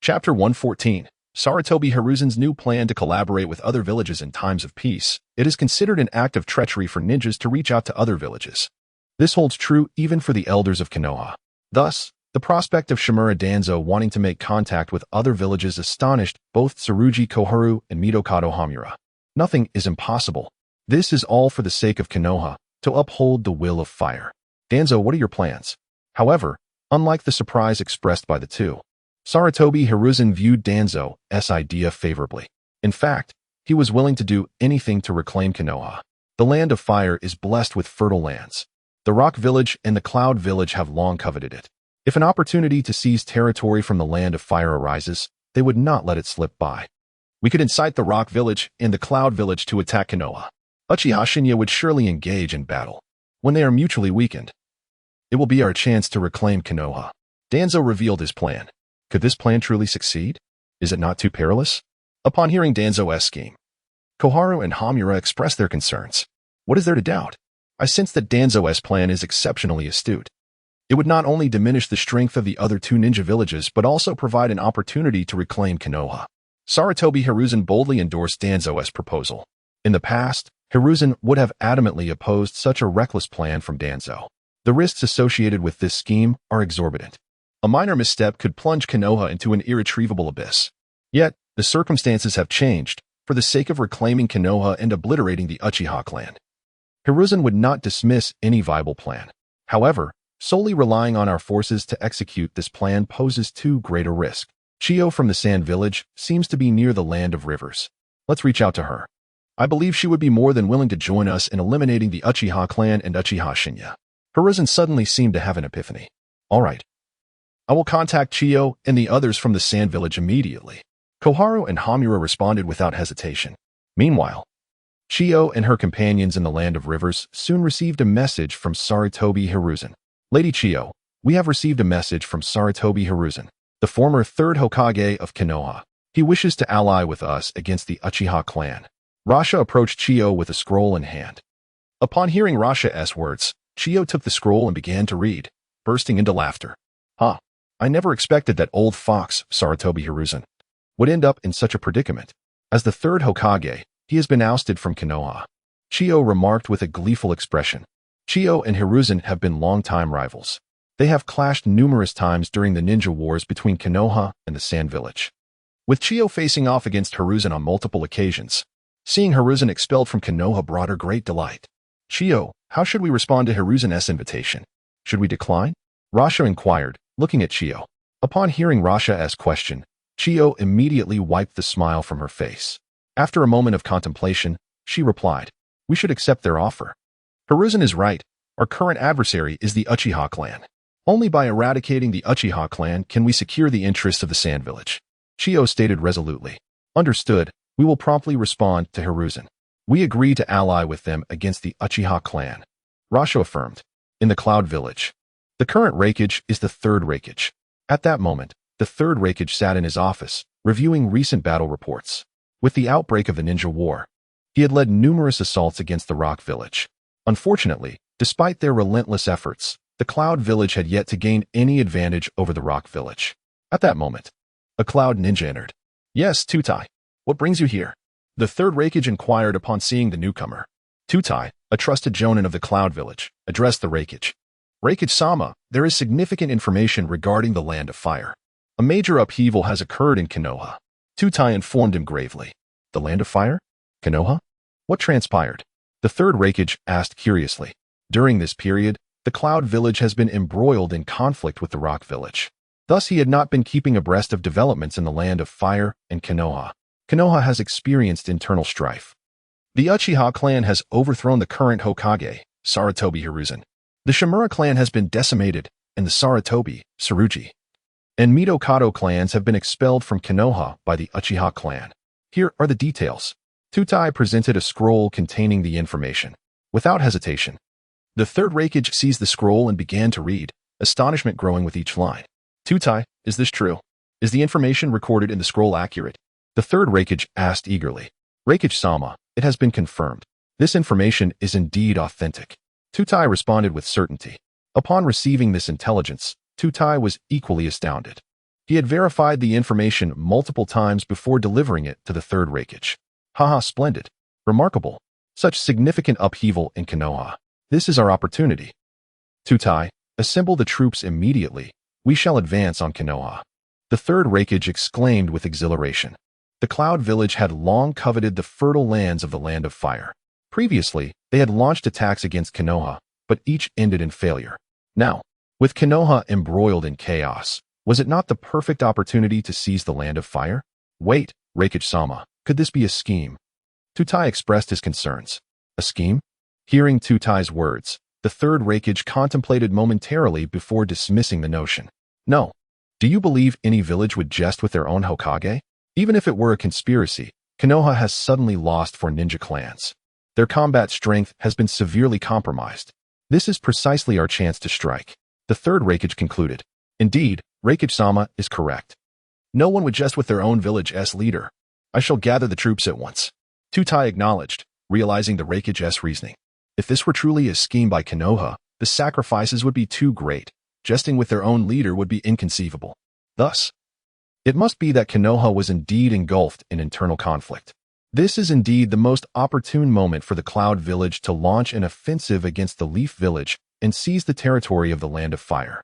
Chapter 114. Sarutobi Hiruzen's new plan to collaborate with other villages in times of peace. It is considered an act of treachery for ninjas to reach out to other villages. This holds true even for the elders of Konoha. Thus, the prospect of Shimura Danzo wanting to make contact with other villages astonished both Tsurugi Koharu and Mitokado Hamura. Nothing is impossible. This is all for the sake of Konoha, to uphold the will of fire. Danzo, what are your plans? However, unlike the surprise expressed by the two, Sarutobi Hiruzen viewed Danzo's idea favorably. In fact, he was willing to do anything to reclaim Konoha. The land of fire is blessed with fertile lands. The Rock Village and the Cloud Village have long coveted it. If an opportunity to seize territory from the land of fire arises, they would not let it slip by. We could incite the Rock Village and the Cloud Village to attack Konoha. Uchiha Shinya would surely engage in battle. When they are mutually weakened, it will be our chance to reclaim Konoha. Danzo revealed his plan. Could this plan truly succeed? Is it not too perilous? Upon hearing Danzo's scheme, Koharu and Hamura expressed their concerns. What is there to doubt? I sense that Danzo's plan is exceptionally astute. It would not only diminish the strength of the other two ninja villages, but also provide an opportunity to reclaim Konoha. Sarutobi Hiruzen boldly endorsed Danzo's proposal. In the past, Hiruzen would have adamantly opposed such a reckless plan from Danzo. The risks associated with this scheme are exorbitant. A minor misstep could plunge Konoha into an irretrievable abyss. Yet, the circumstances have changed, for the sake of reclaiming Konoha and obliterating the Uchiha clan. Hiruzen would not dismiss any viable plan. However, solely relying on our forces to execute this plan poses too great a risk. Chiyo from the Sand Village seems to be near the Land of Rivers. Let's reach out to her. I believe she would be more than willing to join us in eliminating the Uchiha clan and Uchiha Shinya. Hiruzen suddenly seemed to have an epiphany. All right. I will contact Chiyo and the others from the Sand Village immediately. Koharu and Hamura responded without hesitation. Meanwhile, Chiyo and her companions in the Land of Rivers soon received a message from Sarutobi Hiruzen. Lady Chiyo, we have received a message from Sarutobi Hiruzen, the former third Hokage of Konoha. He wishes to ally with us against the Uchiha clan. Rasha approached Chiyo with a scroll in hand. Upon hearing Rasha's words, Chiyo took the scroll and began to read, bursting into laughter. I never expected that old fox, Sarutobi Hiruzen, would end up in such a predicament. As the third Hokage, he has been ousted from Konoha. Chiyo remarked with a gleeful expression. Chiyo and Hiruzen have been longtime rivals. They have clashed numerous times during the ninja wars between Konoha and the Sand Village. With Chiyo facing off against Hiruzen on multiple occasions, seeing Hiruzen expelled from Konoha brought her great delight. Chiyo, how should we respond to Hiruzen's invitation? Should we decline? Rasha inquired, looking at Chiyo. Upon hearing Rasha's question, Chiyo immediately wiped the smile from her face. After a moment of contemplation, she replied, we should accept their offer. Hiruzen is right. Our current adversary is the Uchiha clan. Only by eradicating the Uchiha clan can we secure the interests of the Sand Village. Chiyo stated resolutely. Understood, we will promptly respond to Hiruzen. We agree to ally with them against the Uchiha clan. Rasha affirmed. In the Cloud Village. The current Raikage is the third Raikage. At that moment, the third Raikage sat in his office, reviewing recent battle reports. With the outbreak of the Ninja War, he had led numerous assaults against the Rock Village. Unfortunately, despite their relentless efforts, the Cloud Village had yet to gain any advantage over the Rock Village. At that moment, a Cloud Ninja entered. Yes, Tutai. What brings you here? The third Raikage inquired upon seeing the newcomer. Tutai, a trusted jonin of the Cloud Village, addressed the Raikage. Raikage-sama, there is significant information regarding the Land of Fire. A major upheaval has occurred in Konoha. Tutai informed him gravely. The Land of Fire? Konoha? What transpired? The third Raikage asked curiously. During this period, the Cloud Village has been embroiled in conflict with the Rock Village. Thus, he had not been keeping abreast of developments in the Land of Fire and Konoha. Konoha has experienced internal strife. The Uchiha clan has overthrown the current Hokage, Sarutobi Hiruzen. The Shimura clan has been decimated, and the Sarutobi, Tsurugi, and Midokado clans have been expelled from Konoha by the Uchiha clan. Here are the details. Tutai presented a scroll containing the information. Without hesitation, the third Raikage seized the scroll and began to read, astonishment growing with each line. Tutai, is this true? Is the information recorded in the scroll accurate? The third Raikage asked eagerly. Raikage-sama, it has been confirmed. This information is indeed authentic. Tutai responded with certainty. Upon receiving this intelligence, Tutai was equally astounded. He had verified the information multiple times before delivering it to the third Raikage. Haha, splendid. Remarkable. Such significant upheaval in Konoha. This is our opportunity. Tutai, assemble the troops immediately. We shall advance on Konoha. The third Raikage exclaimed with exhilaration. The Cloud Village had long coveted the fertile lands of the Land of Fire. Previously, they had launched attacks against Konoha, but each ended in failure. Now, with Konoha embroiled in chaos, was it not the perfect opportunity to seize the Land of Fire? Wait, Raikage-sama, could this be a scheme? Tutai expressed his concerns. A scheme? Hearing Tutai's words, the third Raikage contemplated momentarily before dismissing the notion. No. Do you believe any village would jest with their own Hokage? Even if it were a conspiracy, Konoha has suddenly lost 4 ninja clans. Their combat strength has been severely compromised. This is precisely our chance to strike. The third Raikage concluded. Indeed, Raikage-sama is correct. No one would jest with their own village's leader. I shall gather the troops at once. Tutai acknowledged, realizing the Raikage's reasoning. If this were truly a scheme by Konoha, the sacrifices would be too great. Jesting with their own leader would be inconceivable. Thus, it must be that Konoha was indeed engulfed in internal conflict. This is indeed the most opportune moment for the Cloud Village to launch an offensive against the Leaf Village and seize the territory of the Land of Fire.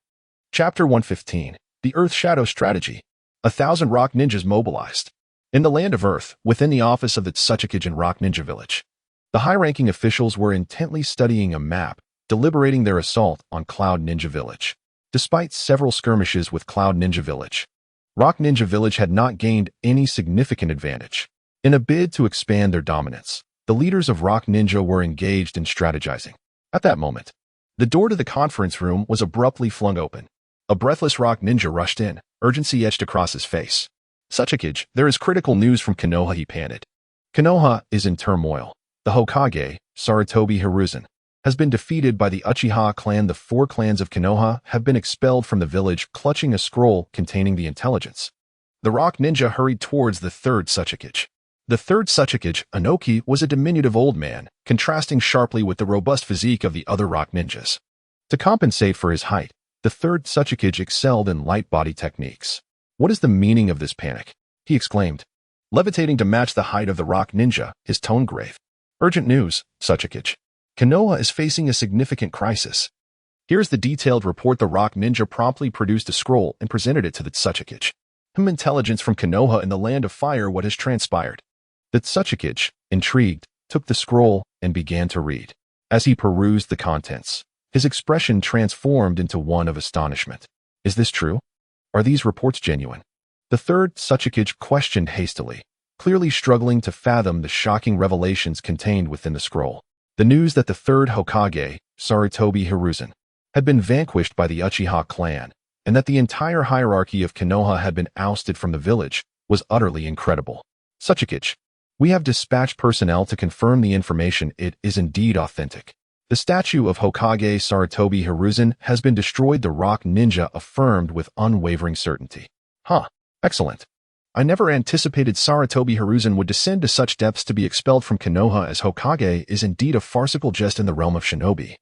Chapter 115. The Earth Shadow Strategy. 1,000 Rock Ninjas mobilized. In the Land of Earth, within the office of the Tsuchikage Rock Ninja Village, the high-ranking officials were intently studying a map, deliberating their assault on Cloud Ninja Village. Despite several skirmishes with Cloud Ninja Village, Rock Ninja Village had not gained any significant advantage. In a bid to expand their dominance, the leaders of Rock Ninja were engaged in strategizing. At that moment, the door to the conference room was abruptly flung open. A breathless Rock Ninja rushed in, urgency etched across his face. "Tsuchikage, there is critical news from Konoha," he panted. "Konoha is in turmoil. The Hokage, Sarutobi Hiruzen, has been defeated by the Uchiha clan. The 4 clans of Konoha have been expelled from the village, clutching a scroll containing the intelligence." The Rock Ninja hurried towards the 3rd Tsuchikage. The 3rd Tsuchikage, Anoki, was a diminutive old man, contrasting sharply with the robust physique of the other Rock Ninjas. To compensate for his height, the 3rd Tsuchikage excelled in light body techniques. "What is the meaning of this panic?" he exclaimed. Levitating to match the height of the Rock Ninja, his tone grave. "Urgent news, Tsuchikage. Konoha is facing a significant crisis." Here's the detailed report. The Rock Ninja promptly produced a scroll and presented it to the Tsuchikage. "Intelligence from Konoha in the Land of Fire. What has transpired?" The Tsuchikage, intrigued, took the scroll and began to read. As he perused the contents, his expression transformed into one of astonishment. "Is this true? Are these reports genuine?" The 3rd Tsuchikage questioned hastily, clearly struggling to fathom the shocking revelations contained within the scroll. The news that the 3rd Hokage, Sarutobi Hiruzen, had been vanquished by the Uchiha clan, and that the entire hierarchy of Konoha had been ousted from the village, was utterly incredible. "Tsuchikage, we have dispatched personnel to confirm the information. It is indeed authentic. The statue of Hokage Sarutobi Hiruzen has been destroyed," the Rock Ninja affirmed with unwavering certainty. "Huh, excellent. I never anticipated Sarutobi Hiruzen would descend to such depths. To be expelled from Konoha as Hokage is indeed a farcical jest in the realm of shinobi."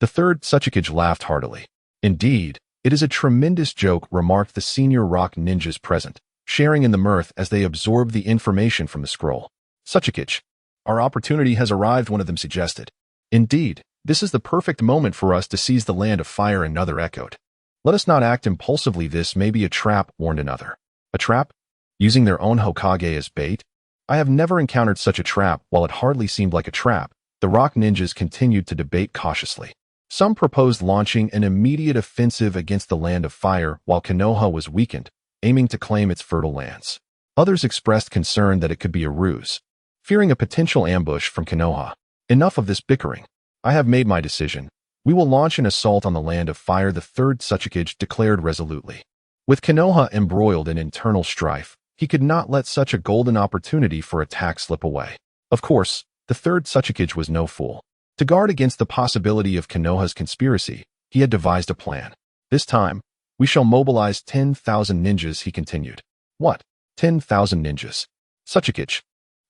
The 3rd Tsuchikage laughed heartily. "Indeed, it is a tremendous joke," remarked the senior Rock Ninjas present, sharing in the mirth as they absorbed the information from the scroll. "Tsuchikage, our opportunity has arrived," one of them suggested. "Indeed, this is the perfect moment for us to seize the Land of Fire," another echoed. "Let us not act impulsively. This may be a trap," warned another. "A trap? Using their own Hokage as bait? I have never encountered such a trap." While it hardly seemed like a trap, the Rock Ninjas continued to debate cautiously. Some proposed launching an immediate offensive against the Land of Fire while Konoha was weakened, aiming to claim its fertile lands. Others expressed concern that it could be a ruse, fearing a potential ambush from Konoha. "Enough of this bickering. I have made my decision. We will launch an assault on the Land of Fire," the 3rd Tsuchikage declared resolutely. With Konoha embroiled in internal strife, he could not let such a golden opportunity for attack slip away. Of course, the 3rd Tsuchikage was no fool. To guard against the possibility of Konoha's conspiracy, he had devised a plan. "This time, we shall mobilize 10,000 ninjas," he continued. "What? 10,000 ninjas? Tsuchikage,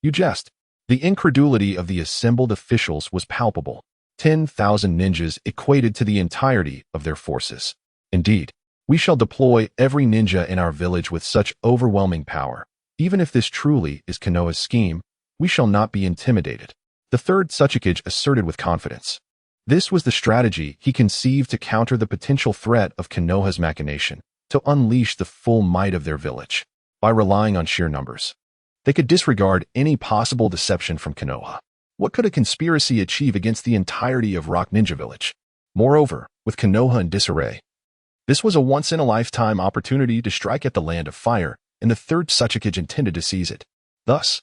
you jest." The incredulity of the assembled officials was palpable. 10,000 ninjas equated to the entirety of their forces. "Indeed, we shall deploy every ninja in our village with such overwhelming power. Even if this truly is Konoha's scheme, we shall not be intimidated," the 3rd Tsuchikage asserted with confidence. This was the strategy he conceived to counter the potential threat of Konoha's machination, to unleash the full might of their village. By relying on sheer numbers, they could disregard any possible deception from Konoha. What could a conspiracy achieve against the entirety of Rock Ninja Village? Moreover, with Konoha in disarray, this was a once-in-a-lifetime opportunity to strike at the Land of Fire, and the 3rd Tsuchikage intended to seize it. Thus,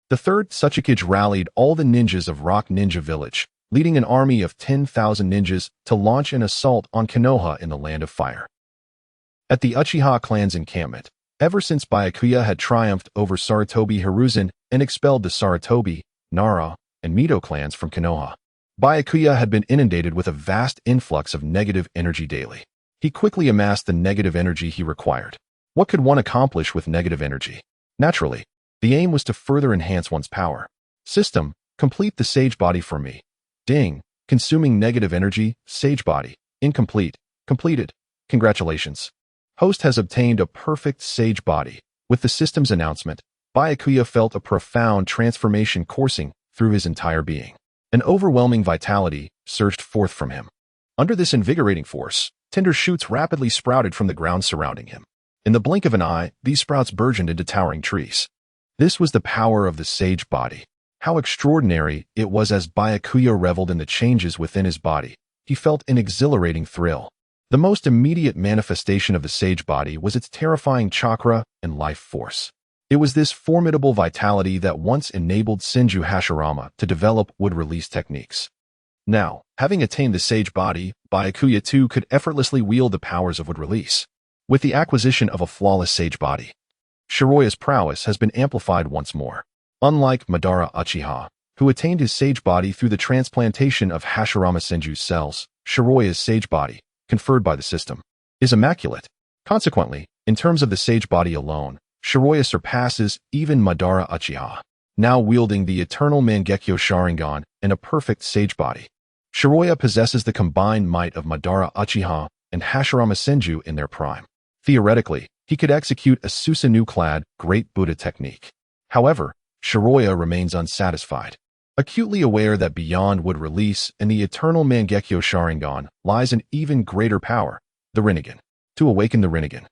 the 3rd Tsuchikage rallied all the ninjas of Rock Ninja Village, leading an army of 10,000 ninjas to launch an assault on Konoha in the Land of Fire. At the Uchiha clan's encampment, ever since Byakuya had triumphed over Sarutobi Hiruzen and expelled the Sarutobi, Nara, and Mito clans from Konoha, Byakuya had been inundated with a vast influx of negative energy daily. He quickly amassed the negative energy he required. What could one accomplish with negative energy? Naturally, the aim was to further enhance one's power. System, complete the sage body for me. Ding, Consuming negative energy, sage body, incomplete, completed. Congratulations. Host has obtained a perfect sage body. With the system's announcement, Byakuya felt a profound transformation coursing through his entire being. An overwhelming vitality surged forth from him. Under this invigorating force, tender shoots rapidly sprouted from the ground surrounding him. In the blink of an eye, these sprouts burgeoned into towering trees. This was the power of the sage body. How extraordinary it was. As Byakuya reveled in the changes within his body, he felt an exhilarating thrill. The most immediate manifestation of the sage body was its terrifying chakra and life force. It was this formidable vitality that once enabled Shinji Hashirama to develop wood-release techniques. Now, having attained the sage body, Byakuya too could effortlessly wield the powers of wood-release. With the acquisition of a flawless sage body, Shiroya's prowess has been amplified once more. Unlike Madara Uchiha, who attained his sage body through the transplantation of Hashirama Senju's cells, Shiroya's sage body, conferred by the system, is immaculate. Consequently, in terms of the sage body alone, Shiroya surpasses even Madara Uchiha, now wielding the eternal Mangekyo Sharingan and a perfect sage body. Shiroya possesses the combined might of Madara Uchiha and Hashirama Senju in their prime. Theoretically, he could execute a Susanoo-clad Great Buddha technique. However, Shiroya remains unsatisfied. Acutely aware that beyond wood release and the eternal Mangekyo Sharingan lies an even greater power, the Rinnegan. To awaken the Rinnegan,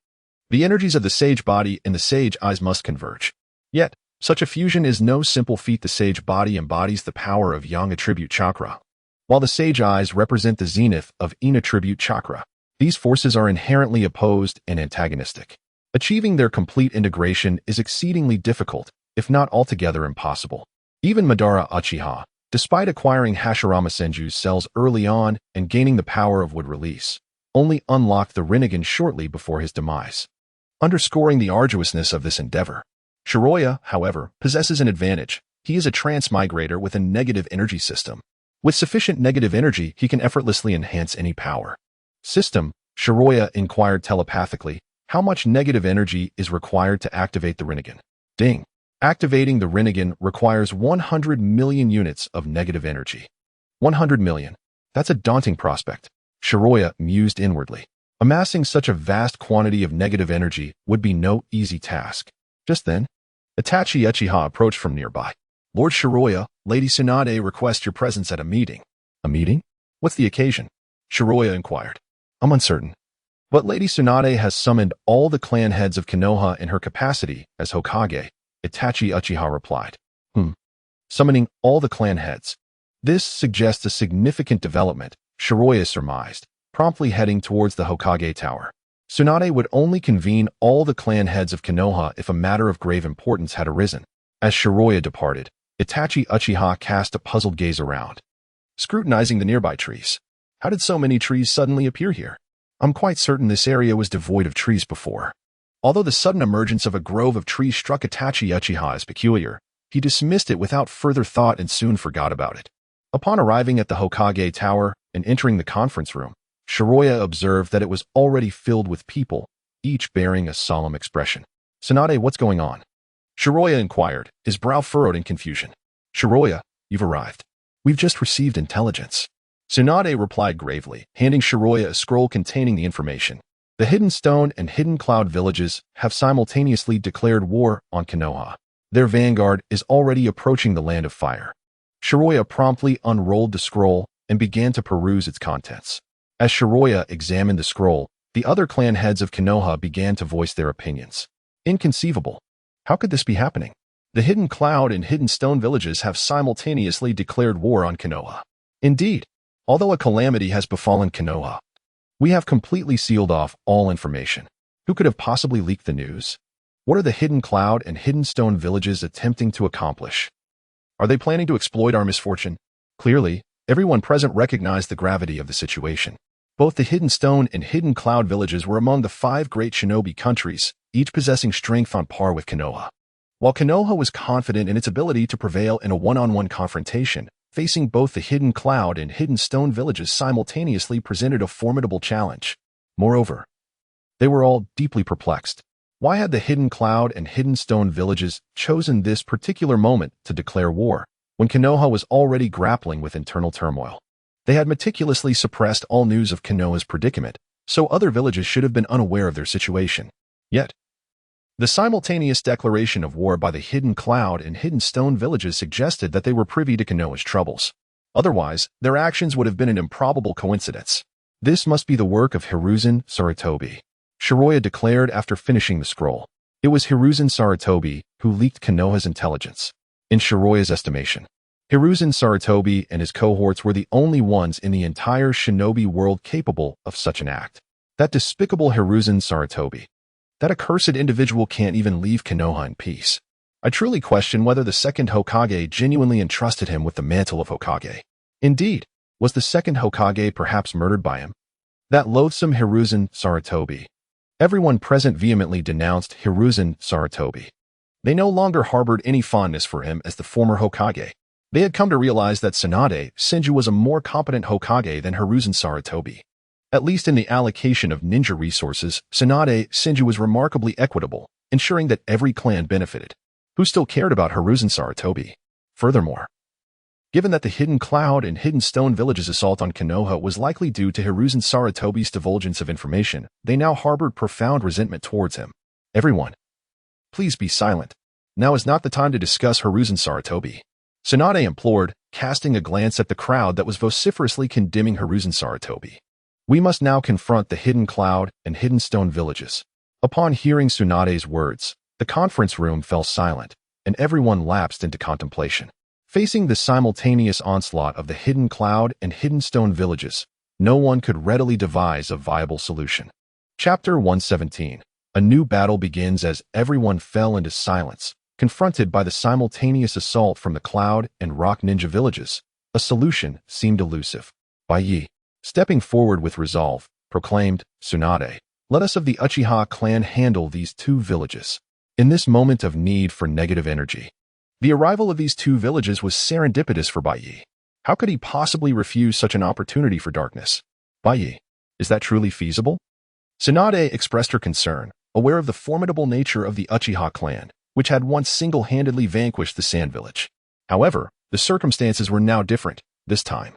the energies of the sage body and the sage eyes must converge. Yet, such a fusion is no simple feat. The sage body embodies the power of Yang attribute chakra, while the sage eyes represent the zenith of Yin attribute chakra. These forces are inherently opposed and antagonistic. Achieving their complete integration is exceedingly difficult, if not altogether impossible. Even Madara Uchiha, despite acquiring Hashirama Senju's cells early on and gaining the power of wood release, only unlocked the Rinnegan shortly before his demise. Underscoring the arduousness of this endeavor, Shiroya, however, possesses an advantage. He is a transmigrator with a negative energy system. With sufficient negative energy, he can effortlessly enhance any power. System, Shiroya inquired telepathically, how much negative energy is required to activate the Rinnegan? Ding. Activating the Rinnegan requires 100 million units of negative energy. 100 million. That's a daunting prospect. Shiroya mused inwardly. Amassing such a vast quantity of negative energy would be no easy task. Just then, Itachi Uchiha approached from nearby. Lord Shiroya, Lady Tsunade requests your presence at a meeting. A meeting? What's the occasion? Shiroya inquired. I'm uncertain. But Lady Tsunade has summoned all the clan heads of Konoha in her capacity as Hokage, Itachi Uchiha replied. Summoning all the clan heads. This suggests a significant development, Shiroya surmised, promptly heading towards the Hokage Tower. Tsunade would only convene all the clan heads of Konoha if a matter of grave importance had arisen. As Shiroya departed, Itachi Uchiha cast a puzzled gaze around, scrutinizing the nearby trees. How did so many trees suddenly appear here? I'm quite certain this area was devoid of trees before. Although the sudden emergence of a grove of trees struck Itachi Uchiha as peculiar, he dismissed it without further thought and soon forgot about it. Upon arriving at the Hokage Tower and entering the conference room, Shiroya observed that it was already filled with people, each bearing a solemn expression. Tsunade, what's going on? Shiroya inquired, his brow furrowed in confusion. Shiroya, you've arrived. We've just received intelligence. Tsunade replied gravely, handing Shiroya a scroll containing the information. The Hidden Stone and Hidden Cloud villages have simultaneously declared war on Konoha. Their vanguard is already approaching the Land of Fire. Shiroya promptly unrolled the scroll and began to peruse its contents. As Shiroya examined the scroll, the other clan heads of Konoha began to voice their opinions. Inconceivable. How could this be happening? The Hidden Cloud and Hidden Stone villages have simultaneously declared war on Konoha. Indeed, although a calamity has befallen Konoha, we have completely sealed off all information. Who could have possibly leaked the news? What are the Hidden Cloud and Hidden Stone villages attempting to accomplish? Are they planning to exploit our misfortune? Clearly, everyone present recognized the gravity of the situation. Both the Hidden Stone and Hidden Cloud villages were among the 5 great shinobi countries, each possessing strength on par with Konoha. While Konoha was confident in its ability to prevail in a one-on-one confrontation, facing both the Hidden Cloud and Hidden Stone villages simultaneously presented a formidable challenge. Moreover, they were all deeply perplexed. Why had the Hidden Cloud and Hidden Stone villages chosen this particular moment to declare war, when Konoha was already grappling with internal turmoil? They had meticulously suppressed all news of Konoha's predicament, so other villages should have been unaware of their situation. Yet, the simultaneous declaration of war by the Hidden Cloud and Hidden Stone villages suggested that they were privy to Konoha's troubles. Otherwise, their actions would have been an improbable coincidence. This must be the work of Hiruzen Sarutobi, Shiroya declared after finishing the scroll. It was Hiruzen Sarutobi who leaked Konoha's intelligence. In Shiroya's estimation, Hiruzen Sarutobi and his cohorts were the only ones in the entire shinobi world capable of such an act. That despicable Hiruzen Sarutobi. That accursed individual can't even leave Konoha in peace. I truly question whether the second Hokage genuinely entrusted him with the mantle of Hokage. Indeed, was the second Hokage perhaps murdered by him? That loathsome Hiruzen Sarutobi. Everyone present vehemently denounced Hiruzen Sarutobi. They no longer harbored any fondness for him as the former Hokage. They had come to realize that Tsunade Shinji was a more competent Hokage than Hiruzen Sarutobi. At least in the allocation of ninja resources, Tsunade Shinji was remarkably equitable, ensuring that every clan benefited. Who still cared about Hiruzen Sarutobi? Furthermore, given that the Hidden Cloud and Hidden Stone villages' assault on Konoha was likely due to Hiruzen Sarutobi's divulgence of information, they now harbored profound resentment towards him. Everyone, please be silent. Now is not the time to discuss Hiruzen Sarutobi. Tsunade implored, casting a glance at the crowd that was vociferously condemning Hiruzen Sarutobi. We must now confront the Hidden Cloud and Hidden Stone villages. Upon hearing Tsunade's words, the conference room fell silent, and everyone lapsed into contemplation. Facing the simultaneous onslaught of the Hidden Cloud and Hidden Stone villages, no one could readily devise a viable solution. Chapter 117. A new battle begins as everyone fell into silence, confronted by the simultaneous assault from the Cloud and Rock Ninja villages. A solution seemed elusive. Baiye, stepping forward with resolve, proclaimed, Tsunade, let us of the Uchiha clan handle these two villages. In this moment of need for negative energy, the arrival of these two villages was serendipitous for Baiye. How could he possibly refuse such an opportunity for darkness? Baiye, is that truly feasible? Tsunade expressed her concern, aware of the formidable nature of the Uchiha clan, which had once single-handedly vanquished the Sand Village. However, the circumstances were now different, this time.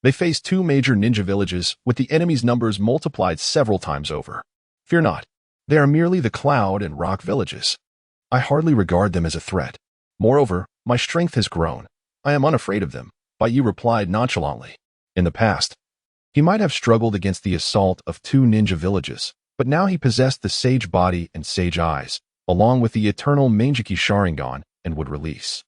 They faced two major ninja villages, with the enemy's numbers multiplied several times over. Fear not. They are merely the Cloud and Rock villages. I hardly regard them as a threat. Moreover, my strength has grown. I am unafraid of them, Baiye replied nonchalantly. In the past, he might have struggled against the assault of two ninja villages, but now he possessed the sage body and sage eyes, along with the eternal Mangeki Sharingan, and would release.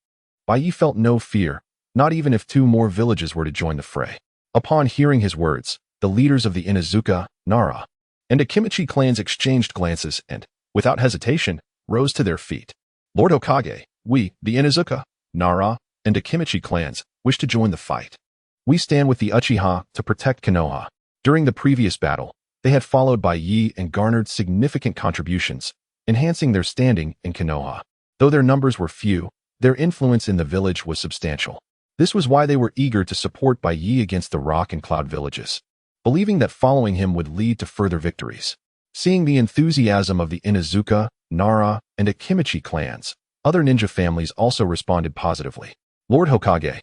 Baiye felt no fear, not even if two more villages were to join the fray. Upon hearing his words, the leaders of the Inuzuka, Nara, and Akimichi clans exchanged glances and, without hesitation, rose to their feet. Lord Hokage, we, the Inuzuka, Nara, and Akimichi clans, wish to join the fight. We stand with the Uchiha to protect Konoha. During the previous battle, they had followed Baiye and garnered significant contributions, enhancing their standing in Konoha. Though their numbers were few, their influence in the village was substantial. This was why they were eager to support Baiye against the Rock and Cloud villages, believing that following him would lead to further victories. Seeing the enthusiasm of the Inuzuka, Nara, and Akimichi clans, other ninja families also responded positively. Lord Hokage,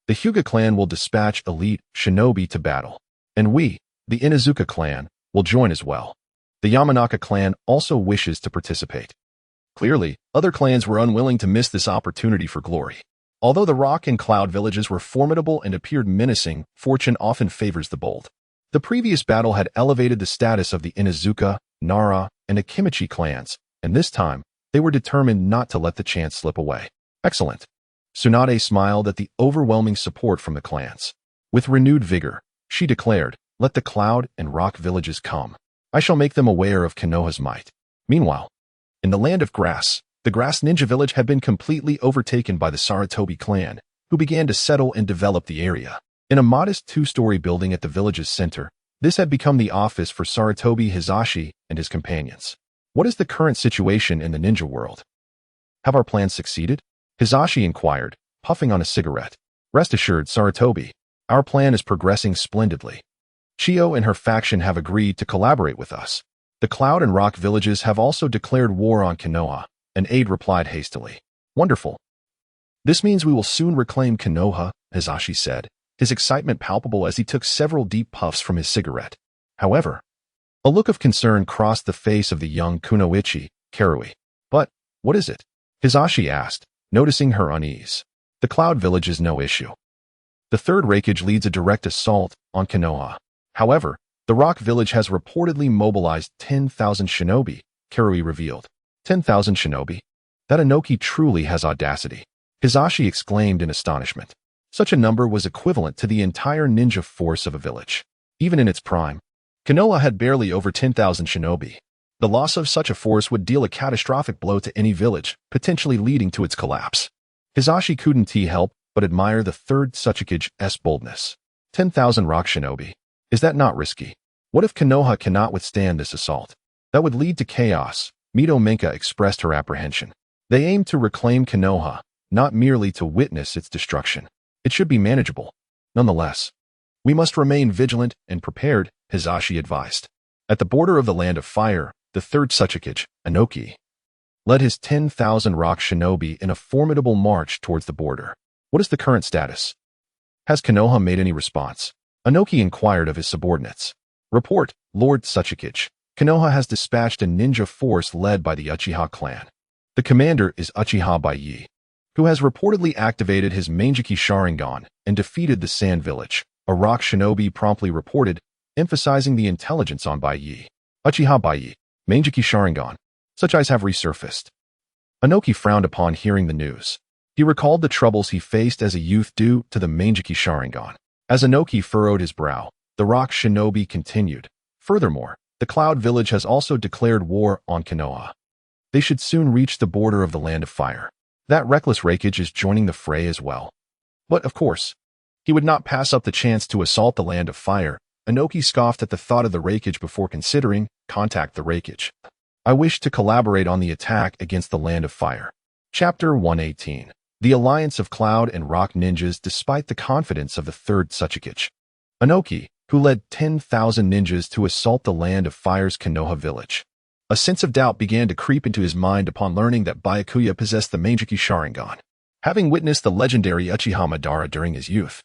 the Hyuga clan will dispatch elite shinobi to battle, and we, the Inuzuka clan, will join as well. The Yamanaka clan also wishes to participate. Clearly, other clans were unwilling to miss this opportunity for glory. Although the Rock and Cloud villages were formidable and appeared menacing, fortune often favors the bold. The previous battle had elevated the status of the Inuzuka, Nara, and Akimichi clans, and this time, they were determined not to let the chance slip away. Excellent. Tsunade smiled at the overwhelming support from the clans. With renewed vigor, she declared, let the Cloud and Rock villages come. I shall make them aware of Konoha's might. Meanwhile, in the Land of Grass, the Grass Ninja village had been completely overtaken by the Sarutobi clan, who began to settle and develop the area. In a modest two-story building at the village's center, this had become the office for Sarutobi Hisashi and his companions. What is the current situation in the ninja world? Have our plans succeeded? Hisashi inquired, puffing on a cigarette. Rest assured, Sarutobi, our plan is progressing splendidly. Chiyo and her faction have agreed to collaborate with us. The Cloud and Rock villages have also declared war on Konoha, an aide replied hastily. Wonderful. This means we will soon reclaim Konoha, Hisashi said, his excitement palpable as he took several deep puffs from his cigarette. However, a look of concern crossed the face of the young kunoichi, Karui. "But, what is it?" Hisashi asked, noticing her unease. "The Cloud Village is no issue. The Third Raikage leads a direct assault on Konoha. However, the Rock Village has reportedly mobilized 10,000 shinobi," Karui revealed. 10,000 shinobi? That Inoki truly has audacity. Hisashi exclaimed in astonishment. Such a number was equivalent to the entire ninja force of a village. Even in its prime, Konoha had barely over 10,000 shinobi. The loss of such a force would deal a catastrophic blow to any village, potentially leading to its collapse. Hisashi couldn't help but admire the Third Tsuchikage's boldness. 10,000 rock shinobi. Is that not risky? What if Konoha cannot withstand this assault? That would lead to chaos. Mito Menka expressed her apprehension. They aim to reclaim Konoha, not merely to witness its destruction. It should be manageable. Nonetheless, we must remain vigilant and prepared, Hisashi advised. At the border of the Land of Fire, the Third Tsuchikage, Inoki, led his 10,000 rock shinobi in a formidable march towards the border. What is the current status? Has Konoha made any response? Inoki inquired of his subordinates. Report, Lord Tsuchikage. Konoha has dispatched a ninja force led by the Uchiha clan. The commander is Uchiha Baiye, who has reportedly activated his Manjiki Sharingan and defeated the Sand Village, a rock shinobi promptly reported, emphasizing the intelligence on Baiye. Uchiha Baiye, Manjiki Sharingan. Such eyes have resurfaced. Inoki frowned upon hearing the news. He recalled the troubles he faced as a youth due to the Manjiki Sharingan. As Inoki furrowed his brow, the rock shinobi continued. Furthermore, the Cloud Village has also declared war on Konoha. They should soon reach the border of the Land of Fire. That reckless Raikage is joining the fray as well. But, of course, he would not pass up the chance to assault the Land of Fire. Inoki scoffed at the thought of the Raikage before considering, contact the Raikage. I wish to collaborate on the attack against the Land of Fire. Chapter 118. The Alliance of Cloud and Rock Ninjas despite the confidence of the Third Tsuchikage. Inoki, who led 10,000 ninjas to assault the Land of Fire's Konoha village. A sense of doubt began to creep into his mind upon learning that Byakuya possessed the Manjiki Sharingan, having witnessed the legendary Uchiha Madara during his youth.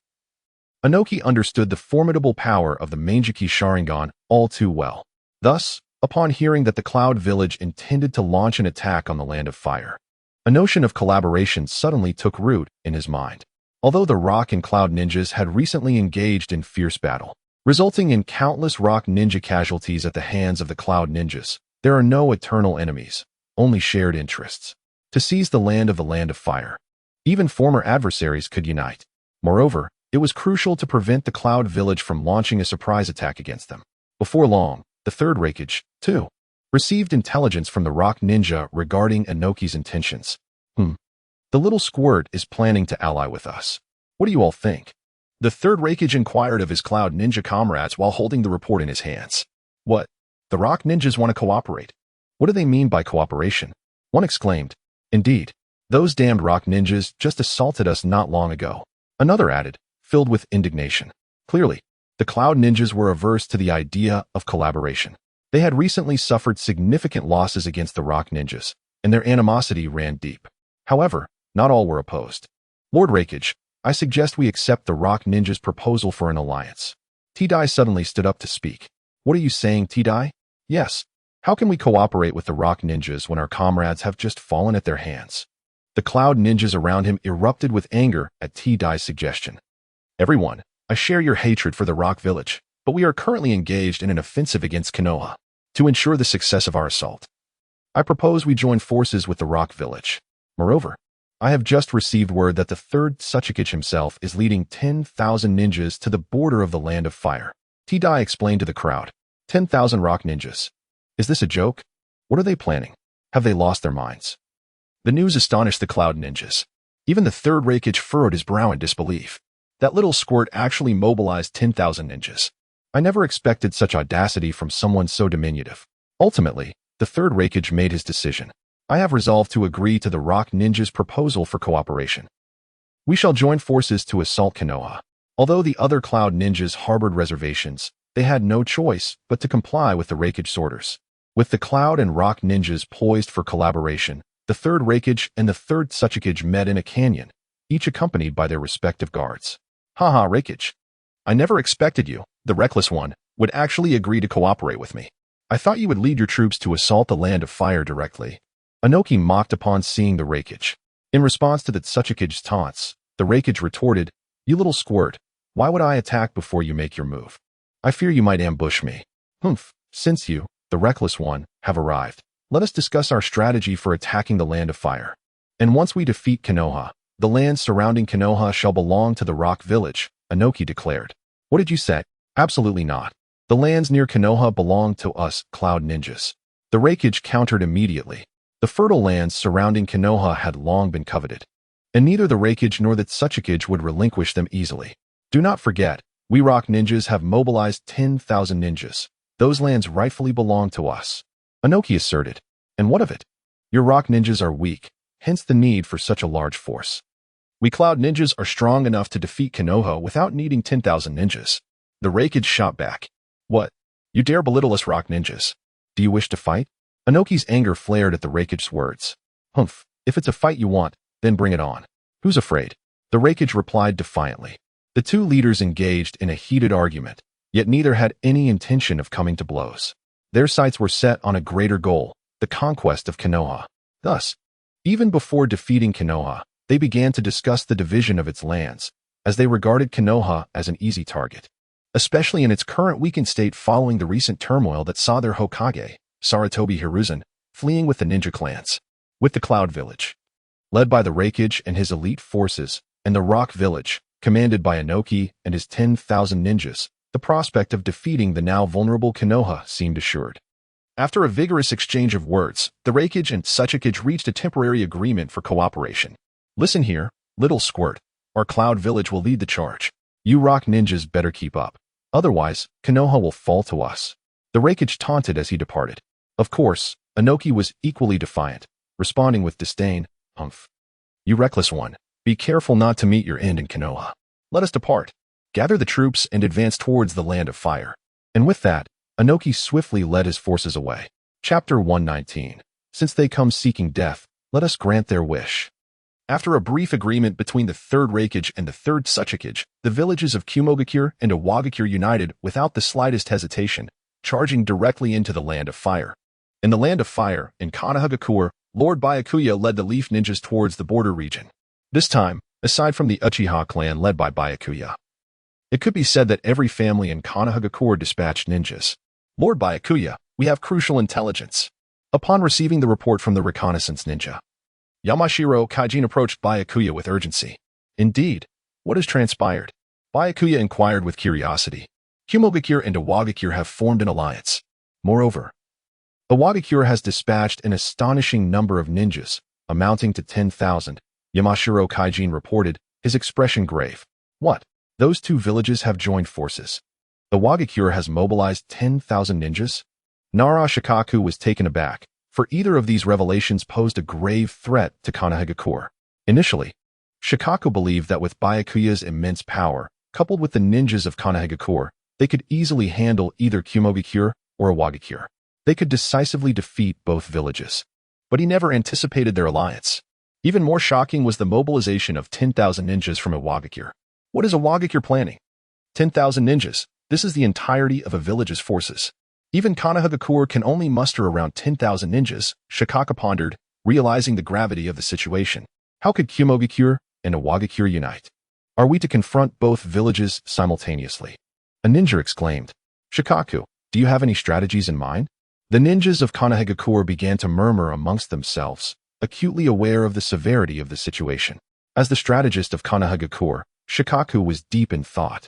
Inoki understood the formidable power of the Manjiki Sharingan all too well. Thus, upon hearing that the Cloud Village intended to launch an attack on the Land of Fire, a notion of collaboration suddenly took root in his mind. Although the Rock and Cloud ninjas had recently engaged in fierce battle, resulting in countless Rock ninja casualties at the hands of the Cloud ninjas, there are no eternal enemies, only shared interests. To seize the Land of Fire, even former adversaries could unite. Moreover, it was crucial to prevent the Cloud Village from launching a surprise attack against them. Before long, the Third Raikage, too, received intelligence from the Rock Ninja regarding Inoki's intentions. The little squirt is planning to ally with us. What do you all think? The Third Raikage inquired of his Cloud Ninja comrades while holding the report in his hands. What? The Rock Ninjas want to cooperate. What do they mean by cooperation? One exclaimed. Indeed, those damned Rock Ninjas just assaulted us not long ago. Another added, filled with indignation. Clearly, the Cloud Ninjas were averse to the idea of collaboration. They had recently suffered significant losses against the Rock Ninjas, and their animosity ran deep. However, not all were opposed. Lord Raikage, I suggest we accept the Rock Ninjas' proposal for an alliance. T-Dai suddenly stood up to speak. What are you saying, T-Dai? Yes. How can we cooperate with the Rock Ninjas when our comrades have just fallen at their hands? The Cloud Ninjas around him erupted with anger at T-Dai's suggestion. Everyone, I share your hatred for the Rock Village, but we are currently engaged in an offensive against Konoha. To ensure the success of our assault, I propose we join forces with the Rock Village. Moreover, I have just received word that the Third Tsuchikage himself is leading 10,000 ninjas to the border of the Land of Fire. T-Dai explained to the crowd. 10,000 Rock Ninjas. Is this a joke? What are they planning? Have they lost their minds? The news astonished the Cloud Ninjas. Even the Third Raikage furrowed his brow in disbelief. That little squirt actually mobilized 10,000 ninjas. I never expected such audacity from someone so diminutive. Ultimately, the Third Raikage made his decision. I have resolved to agree to the Rock Ninjas' proposal for cooperation. We shall join forces to assault Konoha. Although the other Cloud Ninjas harbored reservations, they had no choice but to comply with the Raikage's orders. With the Cloud and Rock Ninjas poised for collaboration, the Third Raikage and the Third Tsuchikage met in a canyon, each accompanied by their respective guards. Haha, Raikage. I never expected you, the reckless one, would actually agree to cooperate with me. I thought you would lead your troops to assault the Land of Fire directly. Inoki mocked upon seeing the Raikage. In response to the Tsuchikage's taunts, the Raikage retorted, "You little squirt, why would I attack before you make your move? I fear you might ambush me. Humph, since you, the reckless one, have arrived, let us discuss our strategy for attacking the Land of Fire. And once we defeat Konoha, the lands surrounding Konoha shall belong to the Rock Village," Inoki declared. "What did you say?" "Absolutely not. The lands near Konoha belong to us, Cloud Ninjas." The Raikage countered immediately. The fertile lands surrounding Konoha had long been coveted, and neither the Raikage nor the Tsuchikage would relinquish them easily. "Do not forget, we Rock Ninjas have mobilized 10,000 ninjas. Those lands rightfully belong to us," Inoki asserted. "And what of it? Your Rock Ninjas are weak, hence the need for such a large force. We Cloud Ninjas are strong enough to defeat Konoha without needing 10,000 ninjas." The Raikage shot back. "What? You dare belittle us Rock Ninjas? Do you wish to fight?" Inoki's anger flared at the Raikage's words. "Humph, if it's a fight you want, then bring it on. Who's afraid?" The Raikage replied defiantly. The two leaders engaged in a heated argument, yet neither had any intention of coming to blows. Their sights were set on a greater goal, the conquest of Konoha. Thus, even before defeating Konoha, they began to discuss the division of its lands, as they regarded Konoha as an easy target, especially in its current weakened state following the recent turmoil that saw their Hokage, Sarutobi Hiruzen, fleeing with the ninja clans. With the Cloud Village, led by the Raikage and his elite forces, and the Rock Village, commanded by Inoki and his 10,000 ninjas, the prospect of defeating the now vulnerable Konoha seemed assured. After a vigorous exchange of words, the Raikage and Tsuchikage reached a temporary agreement for cooperation. "Listen here, little squirt. Our Cloud Village will lead the charge. You Rock Ninjas better keep up. Otherwise, Konoha will fall to us." The Raikage taunted as he departed. Of course, Inoki was equally defiant, responding with disdain, "Humph. You reckless one, be careful not to meet your end in Konoha. Let us depart. Gather the troops and advance towards the Land of Fire." And with that, Inoki swiftly led his forces away. Chapter 119. Since they come seeking death, let us grant their wish. After a brief agreement between the 3rd Raikage and the 3rd Tsuchikage, the villages of Kumogakure and Iwagakure united without the slightest hesitation, charging directly into the Land of Fire. In the Land of Fire, in Konohagakure, Lord Byakuya led the Leaf Ninjas towards the border region. This time, aside from the Uchiha clan led by Byakuya, it could be said that every family in Konohagakure dispatched ninjas. "Lord Byakuya, we have crucial intelligence." Upon receiving the report from the reconnaissance ninja, Yamashiro Kaijin approached Byakuya with urgency. "Indeed, what has transpired?" Byakuya inquired with curiosity. "Kumogakure and Iwagakure have formed an alliance. Moreover, Iwagakure has dispatched an astonishing number of ninjas, amounting to 10,000, Yamashiro Kaijin reported, his expression grave. "What? Those two villages have joined forces. Iwagakure has mobilized 10,000 ninjas?" Nara Shikaku was taken aback, for either of these revelations posed a grave threat to Konohagakure. Initially, Shikaku believed that with Byakuya's immense power, coupled with the ninjas of Konohagakure, they could easily handle either Kumogakure or Iwagakure. They could decisively defeat both villages. But he never anticipated their alliance. Even more shocking was the mobilization of 10,000 ninjas from Iwagakure. What is Iwagakure planning? 10,000 ninjas. This is the entirety of a village's forces. Even Konohagakure can only muster around 10,000 ninjas, Shikaku pondered, realizing the gravity of the situation. How could Kumogakure and Iwagakure unite? Are we to confront both villages simultaneously? A ninja exclaimed. "Shikaku, do you have any strategies in mind?" The ninjas of Konohagakure began to murmur amongst themselves, acutely aware of the severity of the situation. As the strategist of Konohagakure, Shikaku was deep in thought,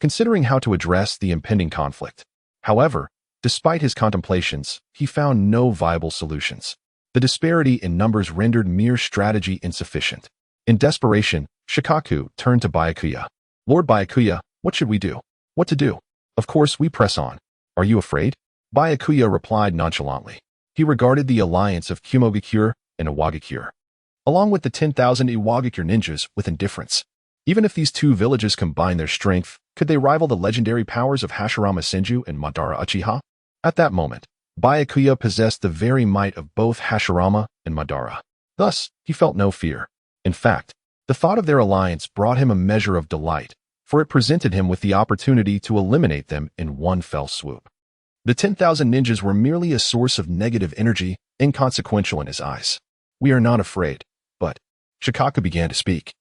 considering how to address the impending conflict. However, despite his contemplations, he found no viable solutions. The disparity in numbers rendered mere strategy insufficient. In desperation, Shikaku turned to Byakuya. "Lord Byakuya, what should we do?" "What to do? Of course we press on. Are you afraid?" Byakuya replied nonchalantly. He regarded the alliance of Kumogakure and Iwagakure, along with the 10,000 Iwagakure ninjas, with indifference. Even if these two villages combine their strength, could they rival the legendary powers of Hashirama Senju and Madara Uchiha? At that moment, Byakuya possessed the very might of both Hashirama and Madara. Thus, he felt no fear. In fact, the thought of their alliance brought him a measure of delight, for it presented him with the opportunity to eliminate them in one fell swoop. The 10,000 ninjas were merely a source of negative energy, inconsequential in his eyes. "We are not afraid, but..." Shikaku began to speak,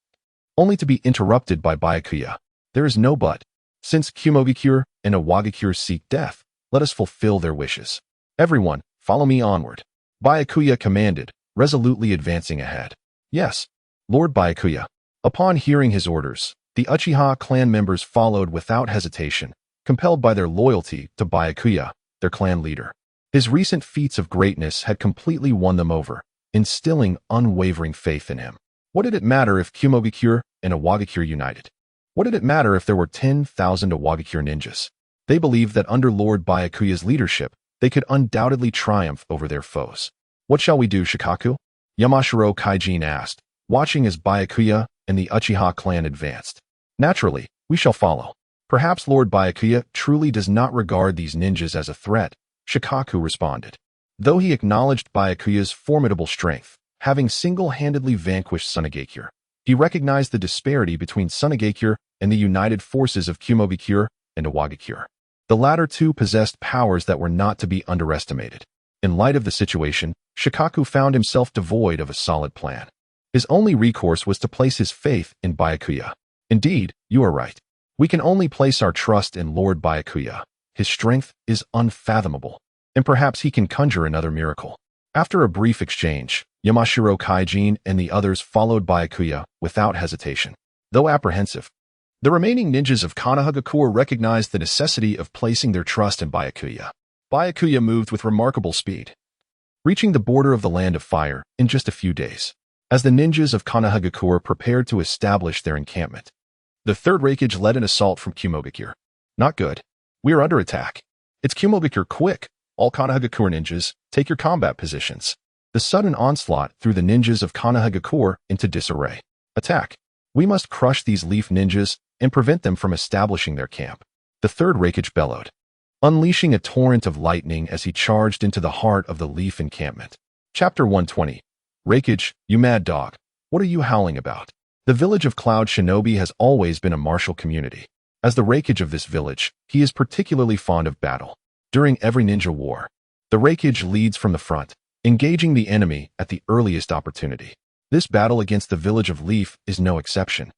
only to be interrupted by Byakuya. "There is no but. Since Kumogakure and Iwagakure seek death, let us fulfill their wishes. Everyone, follow me onward," Byakuya commanded, resolutely advancing ahead. "Yes, Lord Byakuya." Upon hearing his orders, the Uchiha clan members followed without hesitation, compelled by their loyalty to Byakuya, their clan leader. His recent feats of greatness had completely won them over, instilling unwavering faith in him. What did it matter if Kumogakure and Iwagakure united? What did it matter if there were 10,000 Iwagakure ninjas? They believed that under Lord Byakuya's leadership, they could undoubtedly triumph over their foes. "What shall we do, Shikaku?" Yamashiro Kaijin asked, watching as Byakuya and the Uchiha clan advanced. "Naturally, we shall follow." "Perhaps Lord Byakuya truly does not regard these ninjas as a threat," Shikaku responded. Though he acknowledged Byakuya's formidable strength, having single-handedly vanquished Sunagakure, he recognized the disparity between Sunagakure and the united forces of Kumogakure and Iwagakure. The latter two possessed powers that were not to be underestimated. In light of the situation, Shikaku found himself devoid of a solid plan. His only recourse was to place his faith in Byakuya. "Indeed, you are right. We can only place our trust in Lord Byakuya. His strength is unfathomable, and perhaps he can conjure another miracle." After a brief exchange, Yamashiro Kaijin and the others followed Byakuya without hesitation. Though apprehensive, the remaining ninjas of Konoha recognized the necessity of placing their trust in Byakuya. Byakuya moved with remarkable speed, reaching the border of the Land of Fire in just a few days. As the ninjas of Konoha prepared to establish their encampment, the third Raikage led an assault from Kumogakure. "Not good. We are under attack. It's Kumogakure, quick! All Konoha ninjas, take your combat positions." The sudden onslaught threw the ninjas of Konoha into disarray. "Attack! We must crush these leaf ninjas and prevent them from establishing their camp," the third Raikage bellowed, unleashing a torrent of lightning as he charged into the heart of the leaf encampment. Chapter 120. "Raikage, you mad dog. What are you howling about?" The village of Cloud Shinobi has always been a martial community. As the Raikage of this village, he is particularly fond of battle. During every ninja war, the Raikage leads from the front, engaging the enemy at the earliest opportunity. This battle against the village of Leaf is no exception.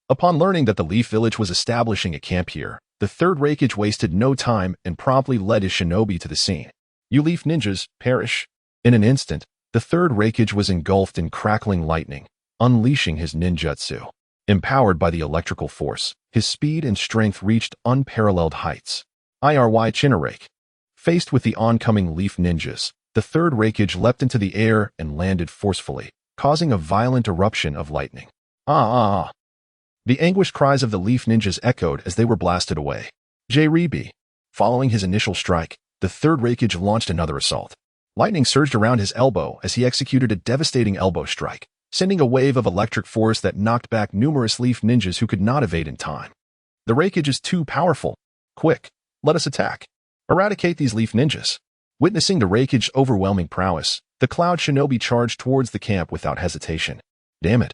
Upon learning that the Leaf village was establishing a camp here, the third Raikage wasted no time and promptly led his shinobi to the scene. "You Leaf ninjas, perish!" In an instant, the third Raikage was engulfed in crackling lightning, unleashing his ninjutsu. Empowered by the electrical force, his speed and strength reached unparalleled heights. Iry Chinarake. Faced with the oncoming Leaf ninjas, the third Raikage leapt into the air and landed forcefully, causing a violent eruption of lightning. Ah! The anguished cries of the Leaf ninjas echoed as they were blasted away. J-Rebi. Following his initial strike, the third Raikage launched another assault. Lightning surged around his elbow as he executed a devastating elbow strike, sending a wave of electric force that knocked back numerous Leaf ninjas who could not evade in time. "The Raikage is too powerful. Quick, let us attack. Eradicate these Leaf ninjas." Witnessing the Raikage's overwhelming prowess, the Cloud Shinobi charged towards the camp without hesitation. "Damn it.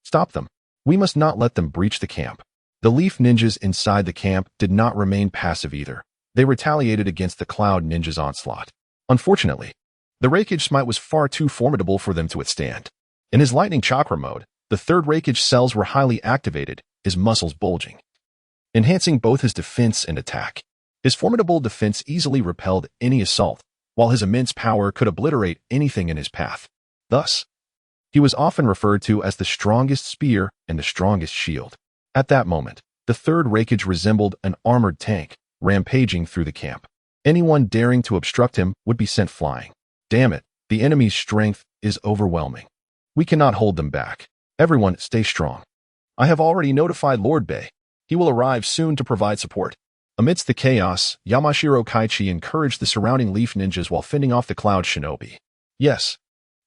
Stop them. We must not let them breach the camp." The Leaf ninjas inside the camp did not remain passive either. They retaliated against the Cloud ninjas' onslaught. Unfortunately, the Raikage smite was far too formidable for them to withstand. In his lightning chakra mode, the third Raikage cells were highly activated, his muscles bulging, enhancing both his defense and attack. His formidable defense easily repelled any assault, while his immense power could obliterate anything in his path. Thus, he was often referred to as the strongest spear and the strongest shield. At that moment, the third Raikage resembled an armored tank, rampaging through the camp. Anyone daring to obstruct him would be sent flying. Damn it, the enemy's strength is overwhelming. We cannot hold them back. Everyone, stay strong. I have already notified Lord Baiye. He will arrive soon to provide support. Amidst the chaos, Yamashiro Kaijin encouraged the surrounding Leaf ninjas while fending off the Cloud Shinobi. "Yes,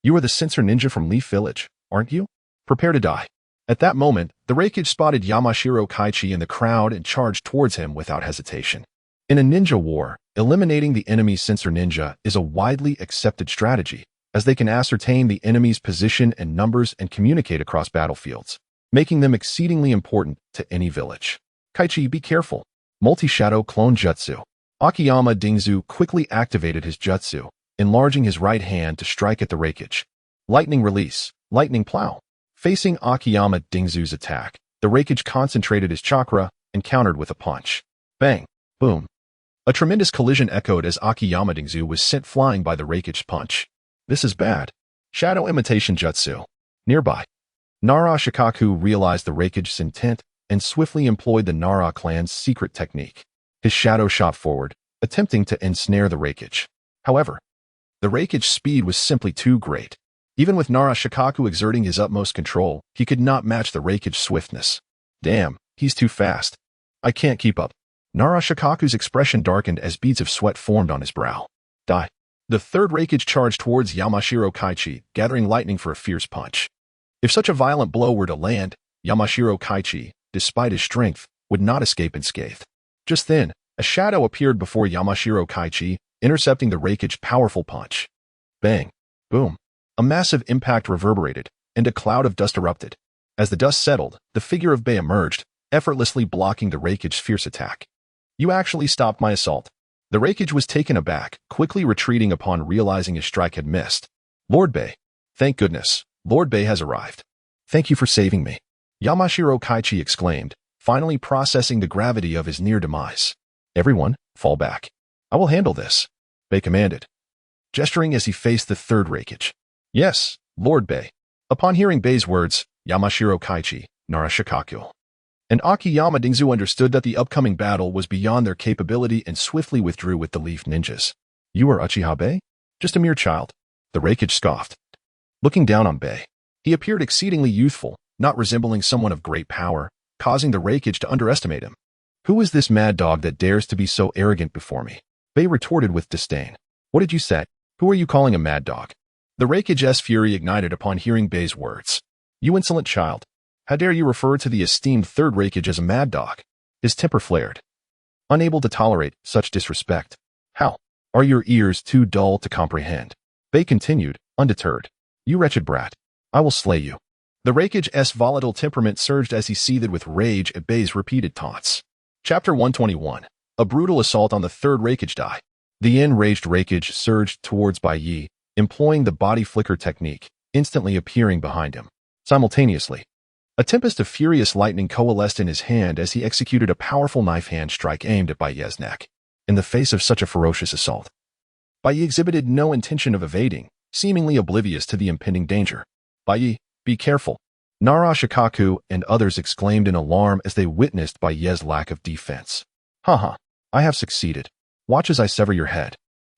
you are the Sensor Ninja from Leaf Village, aren't you? Prepare to die." At that moment, the Raikage spotted Yamashiro Kaijin in the crowd and charged towards him without hesitation. In a ninja war, eliminating the enemy's Sensor Ninja is a widely accepted strategy, as they can ascertain the enemy's position and numbers and communicate across battlefields, making them exceedingly important to any village. Kaichi, be careful. Multi-shadow clone jutsu. Akiyama Dingzu quickly activated his jutsu, enlarging his right hand to strike at the Raikage. Lightning release. Lightning plow. Facing Akiyama Dingzu's attack, the Raikage concentrated his chakra and countered with a punch. Bang. Boom. A tremendous collision echoed as Akiyama Dingzu was sent flying by the Raikage's punch. This is bad. Shadow imitation jutsu. Nearby, Nara Shikaku realized the Raikage's intent and swiftly employed the Nara clan's secret technique. His shadow shot forward, attempting to ensnare the Raikage. However, the Raikage's speed was simply too great. Even with Nara Shikaku exerting his utmost control, he could not match the Raikage's swiftness. Damn, he's too fast. I can't keep up. Nara Shikaku's expression darkened as beads of sweat formed on his brow. Die. The third Raikage charged towards Yamashiro Kaichi, gathering lightning for a fierce punch. If such a violent blow were to land, Yamashiro Kaichi, despite his strength, would not escape unscathed. Just then, a shadow appeared before Yamashiro Kaichi, intercepting the Raikage's powerful punch. Bang. Boom. A massive impact reverberated, and a cloud of dust erupted. As the dust settled, the figure of Baiye emerged, effortlessly blocking the Raikage's fierce attack. You actually stopped my assault. The Raikage was taken aback, quickly retreating upon realizing his strike had missed. Lord Baiye. Thank goodness, Lord Baiye has arrived. Thank you for saving me. Yamashiro Kaichi exclaimed, finally processing the gravity of his near demise. Everyone, fall back. I will handle this, Baiye commanded, gesturing as he faced the third Raikage. Yes, Lord Baiye. Upon hearing Baiye's words, Yamashiro Kaichi, Nara Shikaku, and Akiyama Dingzu understood that the upcoming battle was beyond their capability and swiftly withdrew with the Leaf Ninjas. You are Uchiha Baiye? Just a mere child. The Raikage scoffed. Looking down on Baiye, he appeared exceedingly youthful, not resembling someone of great power, causing the Raikage to underestimate him. Who is this mad dog that dares to be so arrogant before me? Baiye retorted with disdain. What did you say? Who are you calling a mad dog? The Raikage's fury ignited upon hearing Baiye's words. You insolent child. How dare you refer to the esteemed third Raikage as a mad dog? His temper flared. Unable to tolerate such disrespect. How? Are your ears too dull to comprehend? Baiye continued, undeterred. You wretched brat. I will slay you. The Raikage's volatile temperament surged as he seethed with rage at Baiye's repeated taunts. Chapter 121. A brutal assault on the third Raikage die. The enraged Raikage surged towards Baiye, employing the body flicker technique, instantly appearing behind him. Simultaneously, a tempest of furious lightning coalesced in his hand as he executed a powerful knife hand strike aimed at Baiye's neck. In the face of such a ferocious assault, Baiye exhibited no intention of evading, seemingly oblivious to the impending danger. Baiye, be careful. Nara Shikaku and others exclaimed in alarm as they witnessed Baiye's lack of defense. Haha, I have succeeded. Watch as I sever your head.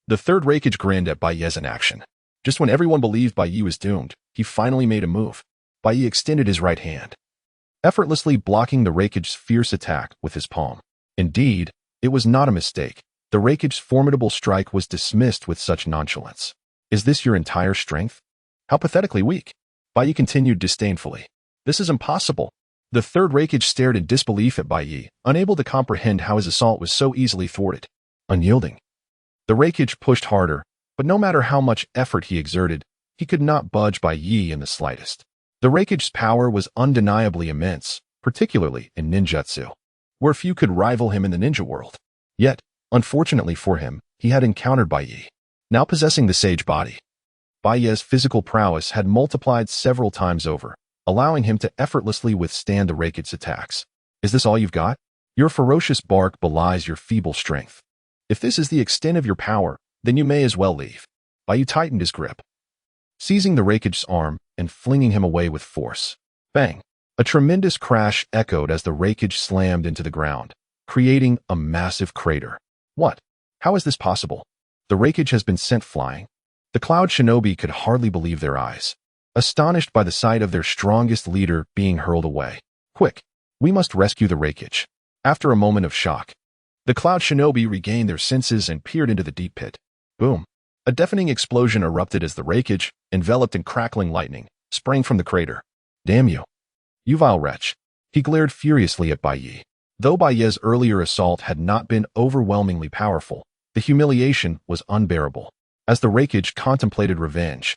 The third Raikage grinned at Baiye's inaction. Just when everyone believed Baiye was doomed, he finally made a move. Baiye extended his right hand, effortlessly blocking the Raikage's fierce attack with his palm. Indeed, it was not a mistake. The Raikage's formidable strike was dismissed with such nonchalance. Is this your entire strength? How pathetically weak. Baiye continued disdainfully. This is impossible. The third Raikage stared in disbelief at Baiye, unable to comprehend how his assault was so easily thwarted. Unyielding. The Raikage pushed harder, but no matter how much effort he exerted, he could not budge Baiye in the slightest. The Raikage's power was undeniably immense, particularly in ninjutsu, where few could rival him in the ninja world. Yet, unfortunately for him, he had encountered Baiye. Now possessing the sage body, Baiye's physical prowess had multiplied several times over, allowing him to effortlessly withstand the Raikage's attacks. Is this all you've got? Your ferocious bark belies your feeble strength. If this is the extent of your power, then you may as well leave. Baiye tightened his grip, seizing the Raikage's arm and flinging him away with force. Bang! A tremendous crash echoed as the Raikage slammed into the ground, creating a massive crater. What? How is this possible? The Raikage has been sent flying. The Cloud Shinobi could hardly believe their eyes, astonished by the sight of their strongest leader being hurled away. Quick! We must rescue the Raikage. After a moment of shock, the Cloud Shinobi regained their senses and peered into the deep pit. Boom! A deafening explosion erupted as the Raikage, enveloped in crackling lightning, sprang from the crater. Damn you! You vile wretch! He glared furiously at Baiye. Though Baiye's earlier assault had not been overwhelmingly powerful, the humiliation was unbearable. As the Raikage contemplated revenge,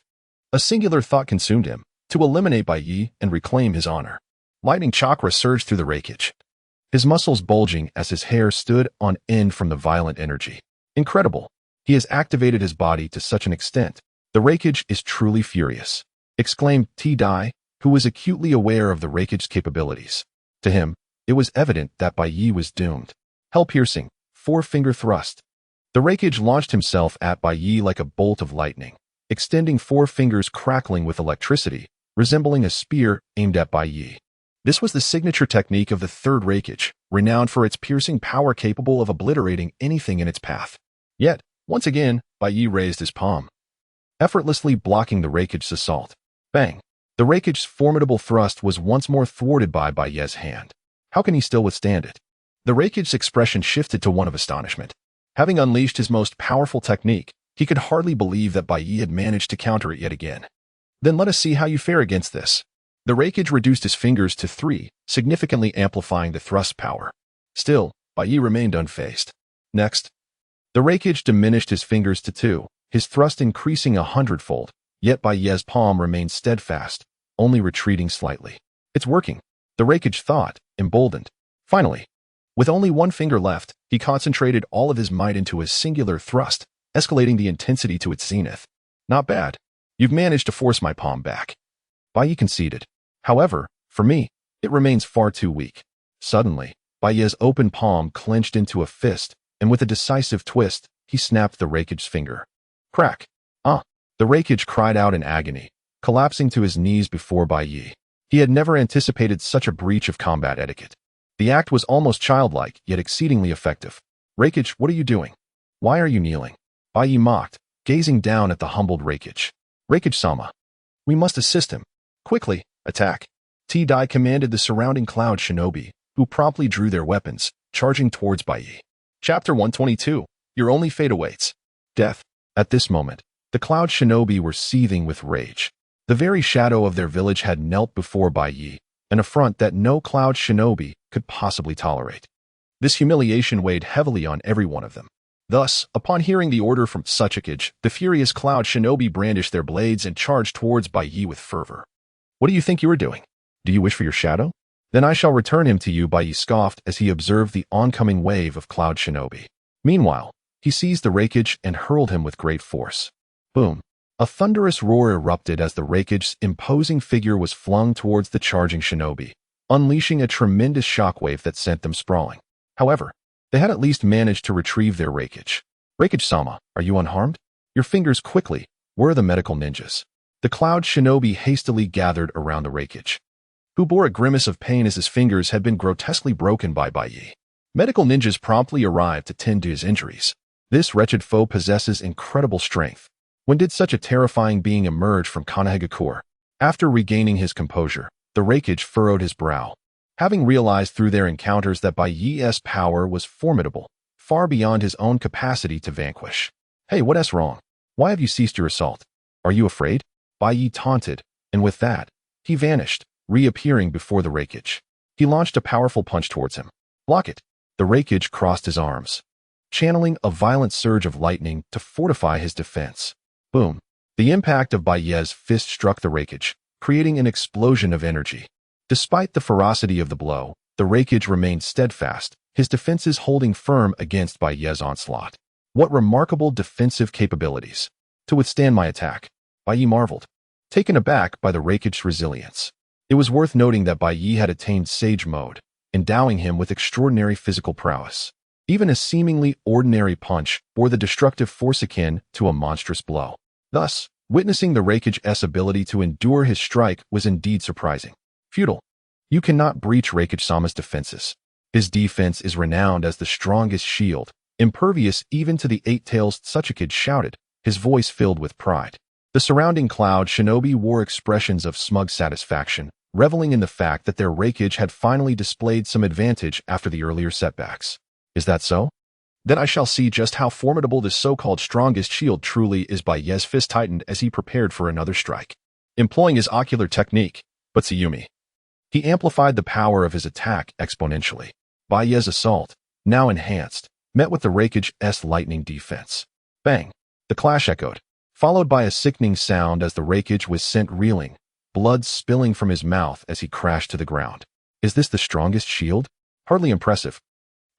a singular thought consumed him: to eliminate Baiye and reclaim his honor. Lightning chakra surged through the Raikage, his muscles bulging as his hair stood on end from the violent energy. Incredible. He has activated his body to such an extent. The Raikage is truly furious, exclaimed T-Dai, who was acutely aware of the Raikage's capabilities. To him, it was evident that Baiye was doomed. Hell-piercing, four-finger thrust. The Raikage launched himself at Baiye like a bolt of lightning, extending four fingers crackling with electricity, resembling a spear aimed at Baiye. This was the signature technique of the third Raikage, renowned for its piercing power capable of obliterating anything in its path. Yet, once again, Baiye raised his palm, effortlessly blocking the Raikage's assault. Bang! The Raikage's formidable thrust was once more thwarted by Baiye's hand. How can he still withstand it? The Raikage's expression shifted to one of astonishment. Having unleashed his most powerful technique, he could hardly believe that Baiye had managed to counter it yet again. Then let us see how you fare against this. The Raikage reduced his fingers to 3, significantly amplifying the thrust power. Still, Baiye remained unfazed. Next, the Raikage diminished his fingers to 2, his thrust increasing 100-fold, yet Baiye's palm remained steadfast, only retreating slightly. It's working, the Raikage thought, emboldened. Finally, with only one finger left, he concentrated all of his might into a singular thrust, escalating the intensity to its zenith. Not bad. You've managed to force my palm back. Baiye conceded. However, for me, it remains far too weak. Suddenly, Baiye's open palm clenched into a fist, and with a decisive twist, he snapped the Raikage's finger. Crack! Ah! The Raikage cried out in agony, collapsing to his knees before Baiye. He had never anticipated such a breach of combat etiquette. The act was almost childlike, yet exceedingly effective. Raikage, what are you doing? Why are you kneeling? Baiye mocked, gazing down at the humbled Raikage. Raikage-sama. We must assist him. Quickly, attack. T-Dai commanded the surrounding cloud shinobi, who promptly drew their weapons, charging towards Baiye. Chapter 122. Your only fate awaits. Death. At this moment, the cloud shinobi were seething with rage. The very shadow of their village had knelt before Baiye, an affront that no cloud shinobi could possibly tolerate. This humiliation weighed heavily on every one of them. Thus, upon hearing the order from Suchikage, the furious cloud shinobi brandished their blades and charged towards Baiye with fervor. What do you think you are doing? Do you wish for your shadow? Then I shall return him to you, Baiye scoffed as he observed the oncoming wave of cloud shinobi. Meanwhile, he seized the Raikage and hurled him with great force. Boom! A thunderous roar erupted as the Raikage's imposing figure was flung towards the charging shinobi, unleashing a tremendous shockwave that sent them sprawling. However, they had at least managed to retrieve their Raikage. Raikage-sama, are you unharmed? Your fingers quickly. Where are the medical ninjas? The cloud shinobi hastily gathered around the Raikage, who bore a grimace of pain as his fingers had been grotesquely broken by Baiye. Medical ninjas promptly arrived to tend to his injuries. This wretched foe possesses incredible strength. When did such a terrifying being emerge from Konoha? After regaining his composure, the Raikage furrowed his brow. Having realized through their encounters that Baiye's power was formidable, far beyond his own capacity to vanquish. Hey, what's wrong? Why have you ceased your assault? Are you afraid? Baiye taunted, and with that, he vanished, reappearing before the Raikage. He launched a powerful punch towards him. Block it! The Raikage crossed his arms, channeling a violent surge of lightning to fortify his defense. Boom! The impact of Baiye's fist struck the Raikage, creating an explosion of energy. Despite the ferocity of the blow, the Raikage remained steadfast, his defenses holding firm against Baiye's onslaught. What remarkable defensive capabilities! To withstand my attack, Baiye marveled, taken aback by the Raikage's resilience. It was worth noting that Baiye had attained Sage Mode, endowing him with extraordinary physical prowess. Even a seemingly ordinary punch bore the destructive force akin to a monstrous blow. Thus, witnessing the Raikage's ability to endure his strike was indeed surprising. Futile. You cannot breach Raikage-sama's defenses. His defense is renowned as the strongest shield, impervious even to the eight-tailed Suchikage shouted, his voice filled with pride. The surrounding cloud shinobi wore expressions of smug satisfaction, reveling in the fact that their Raikage had finally displayed some advantage after the earlier setbacks. Is that so? Then I shall see just how formidable this so-called strongest shield truly is. Baiye's fist tightened as he prepared for another strike. Employing his ocular technique, but Tsuyumi. He amplified the power of his attack exponentially. Baiye's assault, now enhanced, met with the Raikage's lightning defense. Bang! The clash echoed, followed by a sickening sound as the Raikage was sent reeling, blood spilling from his mouth as he crashed to the ground. Is this the strongest shield? Hardly impressive.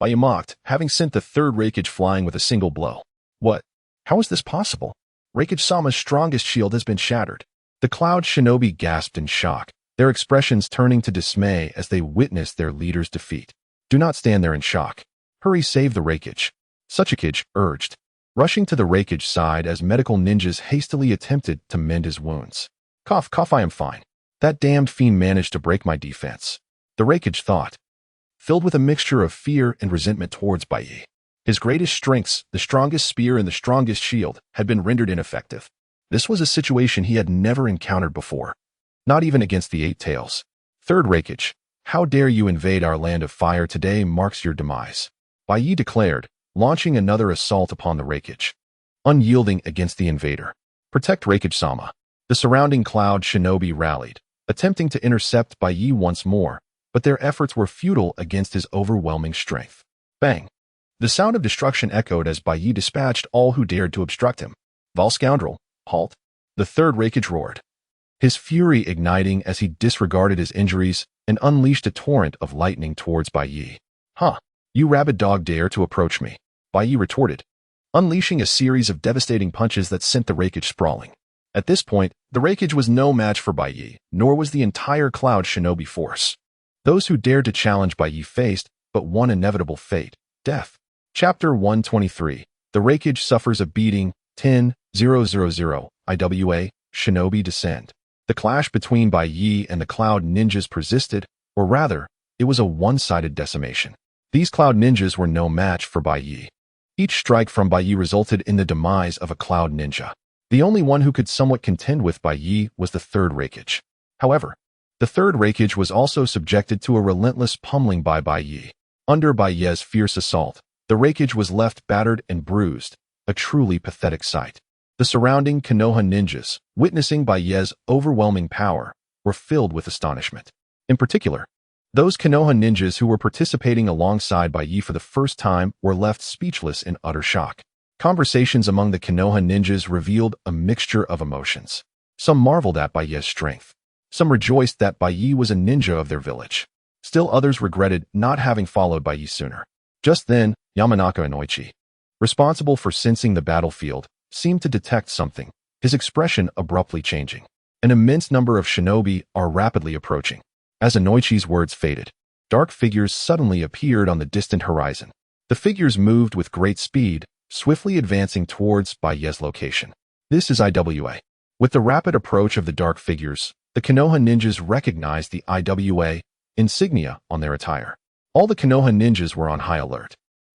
Baiye mocked, having sent the third Raikage flying with a single blow. What? How is this possible? Raikage-sama's strongest shield has been shattered. The Cloud Shinobi gasped in shock, their expressions turning to dismay as they witnessed their leader's defeat. Do not stand there in shock. Hurry, save the Raikage. Suchikage urged, rushing to the Raikage side as medical ninjas hastily attempted to mend his wounds. Cough, cough, I am fine. That damned fiend managed to break my defense. The Raikage thought, filled with a mixture of fear and resentment towards Baiye. His greatest strengths, the strongest spear and the strongest shield, had been rendered ineffective. This was a situation he had never encountered before, not even against the Eight Tails. Third Raikage, how dare you invade our land of fire? Today marks your demise. Baiye declared, launching another assault upon the Raikage. Unyielding against the invader. Protect Raikage-sama. The surrounding Cloud Shinobi rallied, attempting to intercept Baiye once more, but their efforts were futile against his overwhelming strength. Bang! The sound of destruction echoed as Baiye dispatched all who dared to obstruct him. Vile scoundrel, halt! The third Raikage roared, his fury igniting as he disregarded his injuries and unleashed a torrent of lightning towards Baiye. Huh! You rabid dog dare to approach me, Baiye retorted, unleashing a series of devastating punches that sent the Raikage sprawling. At this point, the Raikage was no match for Baiye, nor was the entire Cloud Shinobi force. Those who dared to challenge Baiye faced but one inevitable fate, death. Chapter 123. The Raikage suffers a beating. 10,000 IWA, Shinobi descend. The clash between Baiye and the Cloud Ninjas persisted, or rather, it was a one-sided decimation. These Cloud Ninjas were no match for Baiye. Each strike from Baiye resulted in the demise of a Cloud Ninja. The only one who could somewhat contend with Baiye was the third Raikage. However, the third Raikage was also subjected to a relentless pummeling by Baiye. Under Baiye's fierce assault, the Raikage was left battered and bruised, a truly pathetic sight. The surrounding Konoha ninjas, witnessing Baiye's overwhelming power, were filled with astonishment. In particular, those Konoha ninjas who were participating alongside Baiye for the first time were left speechless in utter shock. Conversations among the Konoha ninjas revealed a mixture of emotions. Some marveled at Baiye's strength. Some rejoiced that Baiye was a ninja of their village. Still others regretted not having followed Baiye sooner. Just then, Yamanaka Inoichi, responsible for sensing the battlefield, seemed to detect something, his expression abruptly changing. An immense number of shinobi are rapidly approaching. As Inoichi's words faded, dark figures suddenly appeared on the distant horizon. The figures moved with great speed, swiftly advancing towards Baiye's location. This is IWA. With the rapid approach of the dark figures, the Konoha ninjas recognized the IWA insignia on their attire. All the Konoha ninjas were on high alert.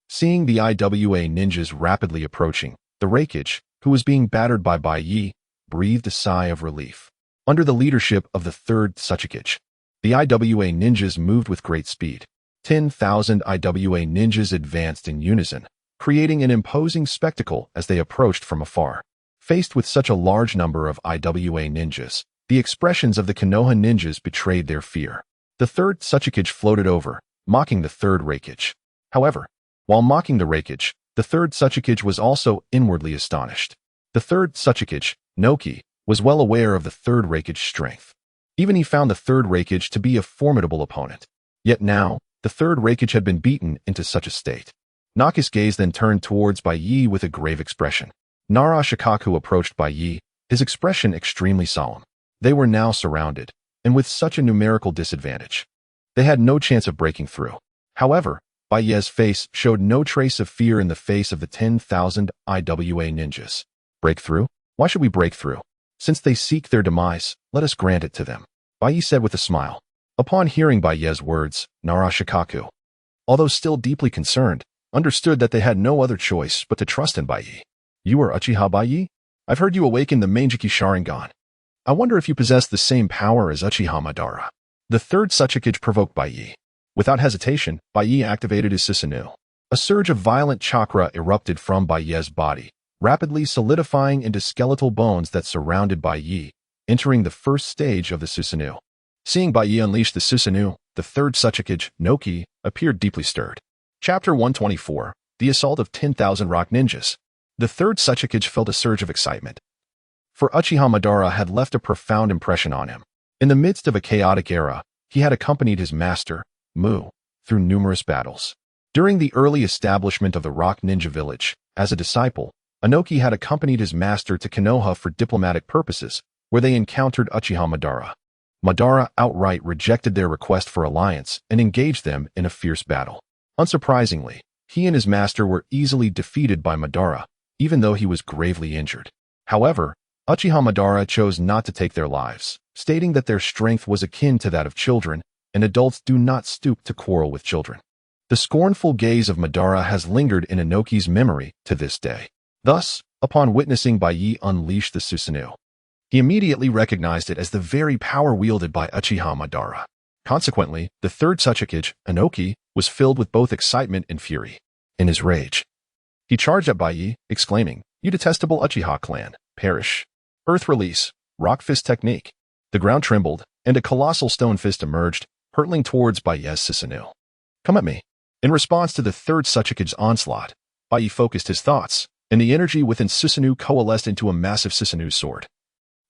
Seeing the IWA ninjas rapidly approaching, the Raikage, who was being battered by Baiye, breathed a sigh of relief. Under the leadership of the third Suchikage, the IWA ninjas moved with great speed. 10,000 IWA ninjas advanced in unison, creating an imposing spectacle as they approached from afar. Faced with such a large number of IWA ninjas, the expressions of the Konoha ninjas betrayed their fear. The third Suchikage floated over, mocking the third Raikage. However, while mocking the Raikage, the third Suchikage was also inwardly astonished. The third Suchikage, Noki, was well aware of the third Raikage's strength. Even he found the third Raikage to be a formidable opponent. Yet now, the third Raikage had been beaten into such a state. Noki's gaze then turned towards Baiye with a grave expression. Nara Shikaku approached Baiye, his expression extremely solemn. They were now surrounded, and with such a numerical disadvantage. They had no chance of breaking through. However, Baiye's face showed no trace of fear in the face of the 10,000 IWA ninjas. Breakthrough? Why should we break through? Since they seek their demise, let us grant it to them, Baiye said with a smile. Upon hearing Baiye's words, Nara Shikaku, although still deeply concerned, understood that they had no other choice but to trust in Baiye. You are Uchiha Baiye? I've heard you awaken the Meijiki Sharingan. I wonder if you possess the same power as Uchiha Madara. The third Suchikage provoked Baiye. Without hesitation, Baiye activated his Susanoo. A surge of violent chakra erupted from Baiye's body, rapidly solidifying into skeletal bones that surrounded Baiye, entering the first stage of the Susanoo. Seeing Baiye unleash the Susanoo, the third Suchikage, Noki, appeared deeply stirred. Chapter 124. The Assault of 10,000 Rock Ninjas. The third Suchikage felt a surge of excitement. For Uchiha Madara had left a profound impression on him. In the midst of a chaotic era, he had accompanied his master, Mu, through numerous battles. During the early establishment of the Rock Ninja Village, as a disciple, Inoki had accompanied his master to Konoha for diplomatic purposes, where they encountered Uchiha Madara. Madara outright rejected their request for alliance and engaged them in a fierce battle. Unsurprisingly, he and his master were easily defeated by Madara, even though he was gravely injured. However, Uchiha Madara chose not to take their lives, stating that their strength was akin to that of children, and adults do not stoop to quarrel with children. The scornful gaze of Madara has lingered in Inoki's memory to this day. Thus, upon witnessing Baiye unleash the Susanoo, he immediately recognized it as the very power wielded by Uchiha Madara. Consequently, the third Tsuchikage, Inoki, was filled with both excitement and fury. In his rage, he charged at Baiye, exclaiming, "You detestable Uchiha clan, perish!" Earth release, rock fist technique. The ground trembled, and a colossal stone fist emerged, hurtling towards Baiye's Susanoo. "Come at me." In response to the third Tsuchikage's onslaught, Baiye focused his thoughts, and the energy within Susanoo coalesced into a massive Susanoo sword.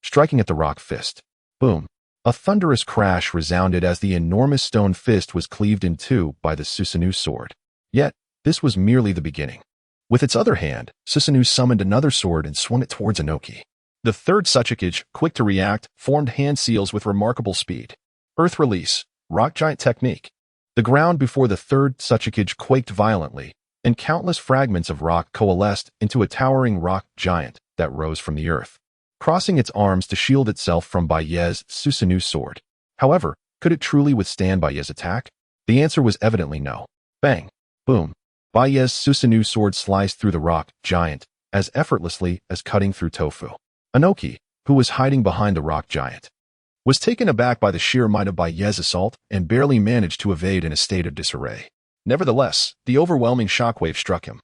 Striking at the rock fist. Boom. A thunderous crash resounded as the enormous stone fist was cleaved in two by the Susanoo sword. Yet, this was merely the beginning. With its other hand, Susanoo summoned another sword and swung it towards Inoki. The third Tsuchikage, quick to react, formed hand seals with remarkable speed. Earth release, rock giant technique. The ground before the third Tsuchikage quaked violently, and countless fragments of rock coalesced into a towering rock giant that rose from the earth, crossing its arms to shield itself from Baiye's Susanoo sword. However, could it truly withstand Baiye's attack? The answer was evidently no. Bang! Boom! Baiye's Susanoo sword sliced through the rock giant as effortlessly as cutting through tofu. Inoki, who was hiding behind the rock giant, was taken aback by the sheer might of Baiye's assault and barely managed to evade in a state of disarray. Nevertheless, the overwhelming shockwave struck him,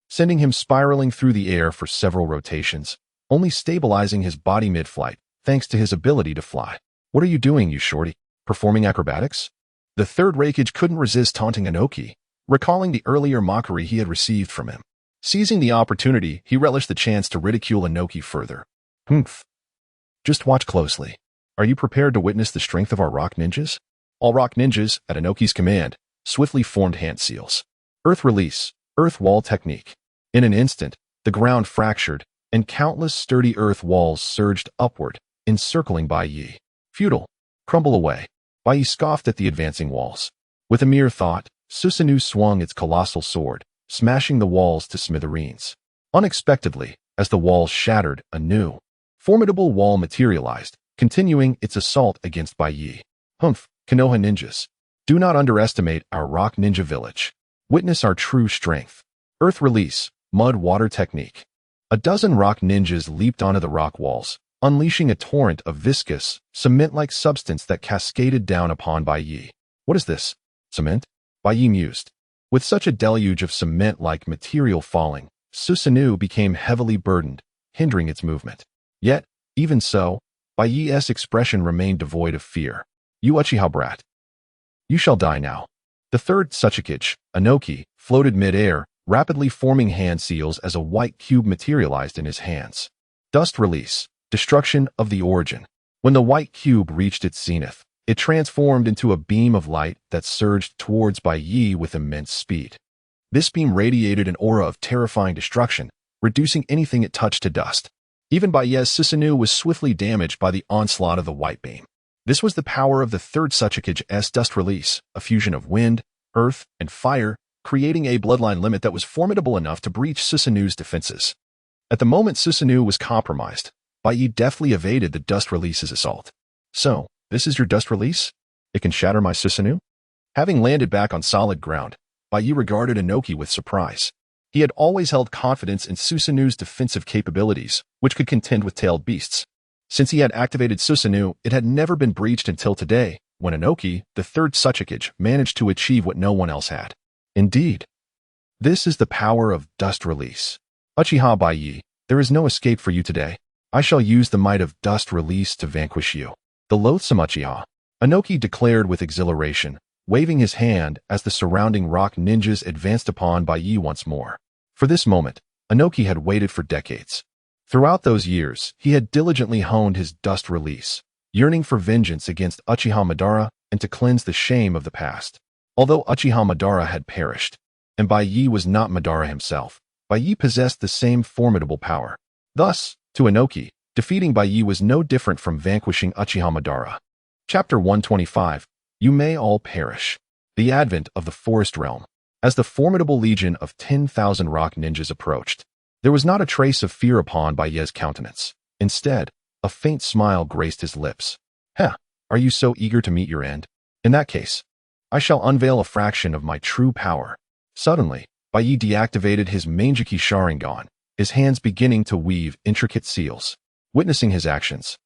sending him spiraling through the air for several rotations, only stabilizing his body mid-flight, thanks to his ability to fly. "What are you doing, you shorty? Performing acrobatics?" The third Raikage couldn't resist taunting Inoki, recalling the earlier mockery he had received from him. Seizing the opportunity, he relished the chance to ridicule Inoki further. "Humph. Just watch closely. Are you prepared to witness the strength of our rock ninjas?" All rock ninjas, at Inoki's command, swiftly formed hand seals. Earth release, earth wall technique. In an instant, the ground fractured, and countless sturdy earth walls surged upward, encircling Baiye. "Futile. Crumble away." Baiye scoffed at the advancing walls. With a mere thought, Susanoo swung its colossal sword, smashing the walls to smithereens. Unexpectedly, as the walls shattered, a new, formidable wall materialized, continuing its assault against Baiye. "Humph, Konoha ninjas. Do not underestimate our rock ninja village. Witness our true strength." Earth release, mud water technique. A dozen rock ninjas leaped onto the rock walls, unleashing a torrent of viscous, cement-like substance that cascaded down upon Baiye. "What is this? Cement?" Baiye mused. With such a deluge of cement-like material falling, Susanoo became heavily burdened, hindering its movement. Yet, even so, Baiye's expression remained devoid of fear. "You Uchiha brat. You shall die now." The third Tsuchikage, Inoki, floated mid-air, rapidly forming hand seals as a white cube materialized in his hands. Dust release, destruction of the origin. When the white cube reached its zenith, it transformed into a beam of light that surged towards Baiye with immense speed. This beam radiated an aura of terrifying destruction, reducing anything it touched to dust. Even Baiye's Susanoo was swiftly damaged by the onslaught of the white beam. This was the power of the third Tsuchikage's dust release, a fusion of wind, earth, and fire, creating a bloodline limit that was formidable enough to breach Susanoo's defenses. At the moment Susanoo was compromised, Baiye deftly evaded the dust release's assault. "So, this is your dust release? It can shatter my Susanoo?" Having landed back on solid ground, Baiye regarded Inoki with surprise. He had always held confidence in Susanoo's defensive capabilities, which could contend with tailed beasts. Since he had activated Susanoo, it had never been breached until today, when Inoki, the third Tsuchikage, managed to achieve what no one else had. Indeed, this is the power of dust release. Uchiha Baiye, there is no escape for you today. I shall use the might of dust release to vanquish you. The loathsome Uchiha, Inoki declared with exhilaration, waving his hand as the surrounding rock ninjas advanced upon Baiye once more. For this moment, Inoki had waited for decades. Throughout those years, he had diligently honed his dust release, yearning for vengeance against Uchiha Madara and to cleanse the shame of the past. Although Uchiha Madara had perished, and Baiye was not Madara himself, Baiye possessed the same formidable power. Thus, to Inoki, defeating Baiye was no different from vanquishing Uchiha Madara. Chapter 125. You may all perish. The advent of the forest realm. As the formidable legion of 10,000 rock ninjas approached, there was not a trace of fear upon Baiye's countenance. Instead, a faint smile graced his lips. Heh, are you so eager to meet your end? In that case, I shall unveil a fraction of my true power. Suddenly, Baiye deactivated his Manjiki Sharingan, his hands beginning to weave intricate seals. Witnessing his actions,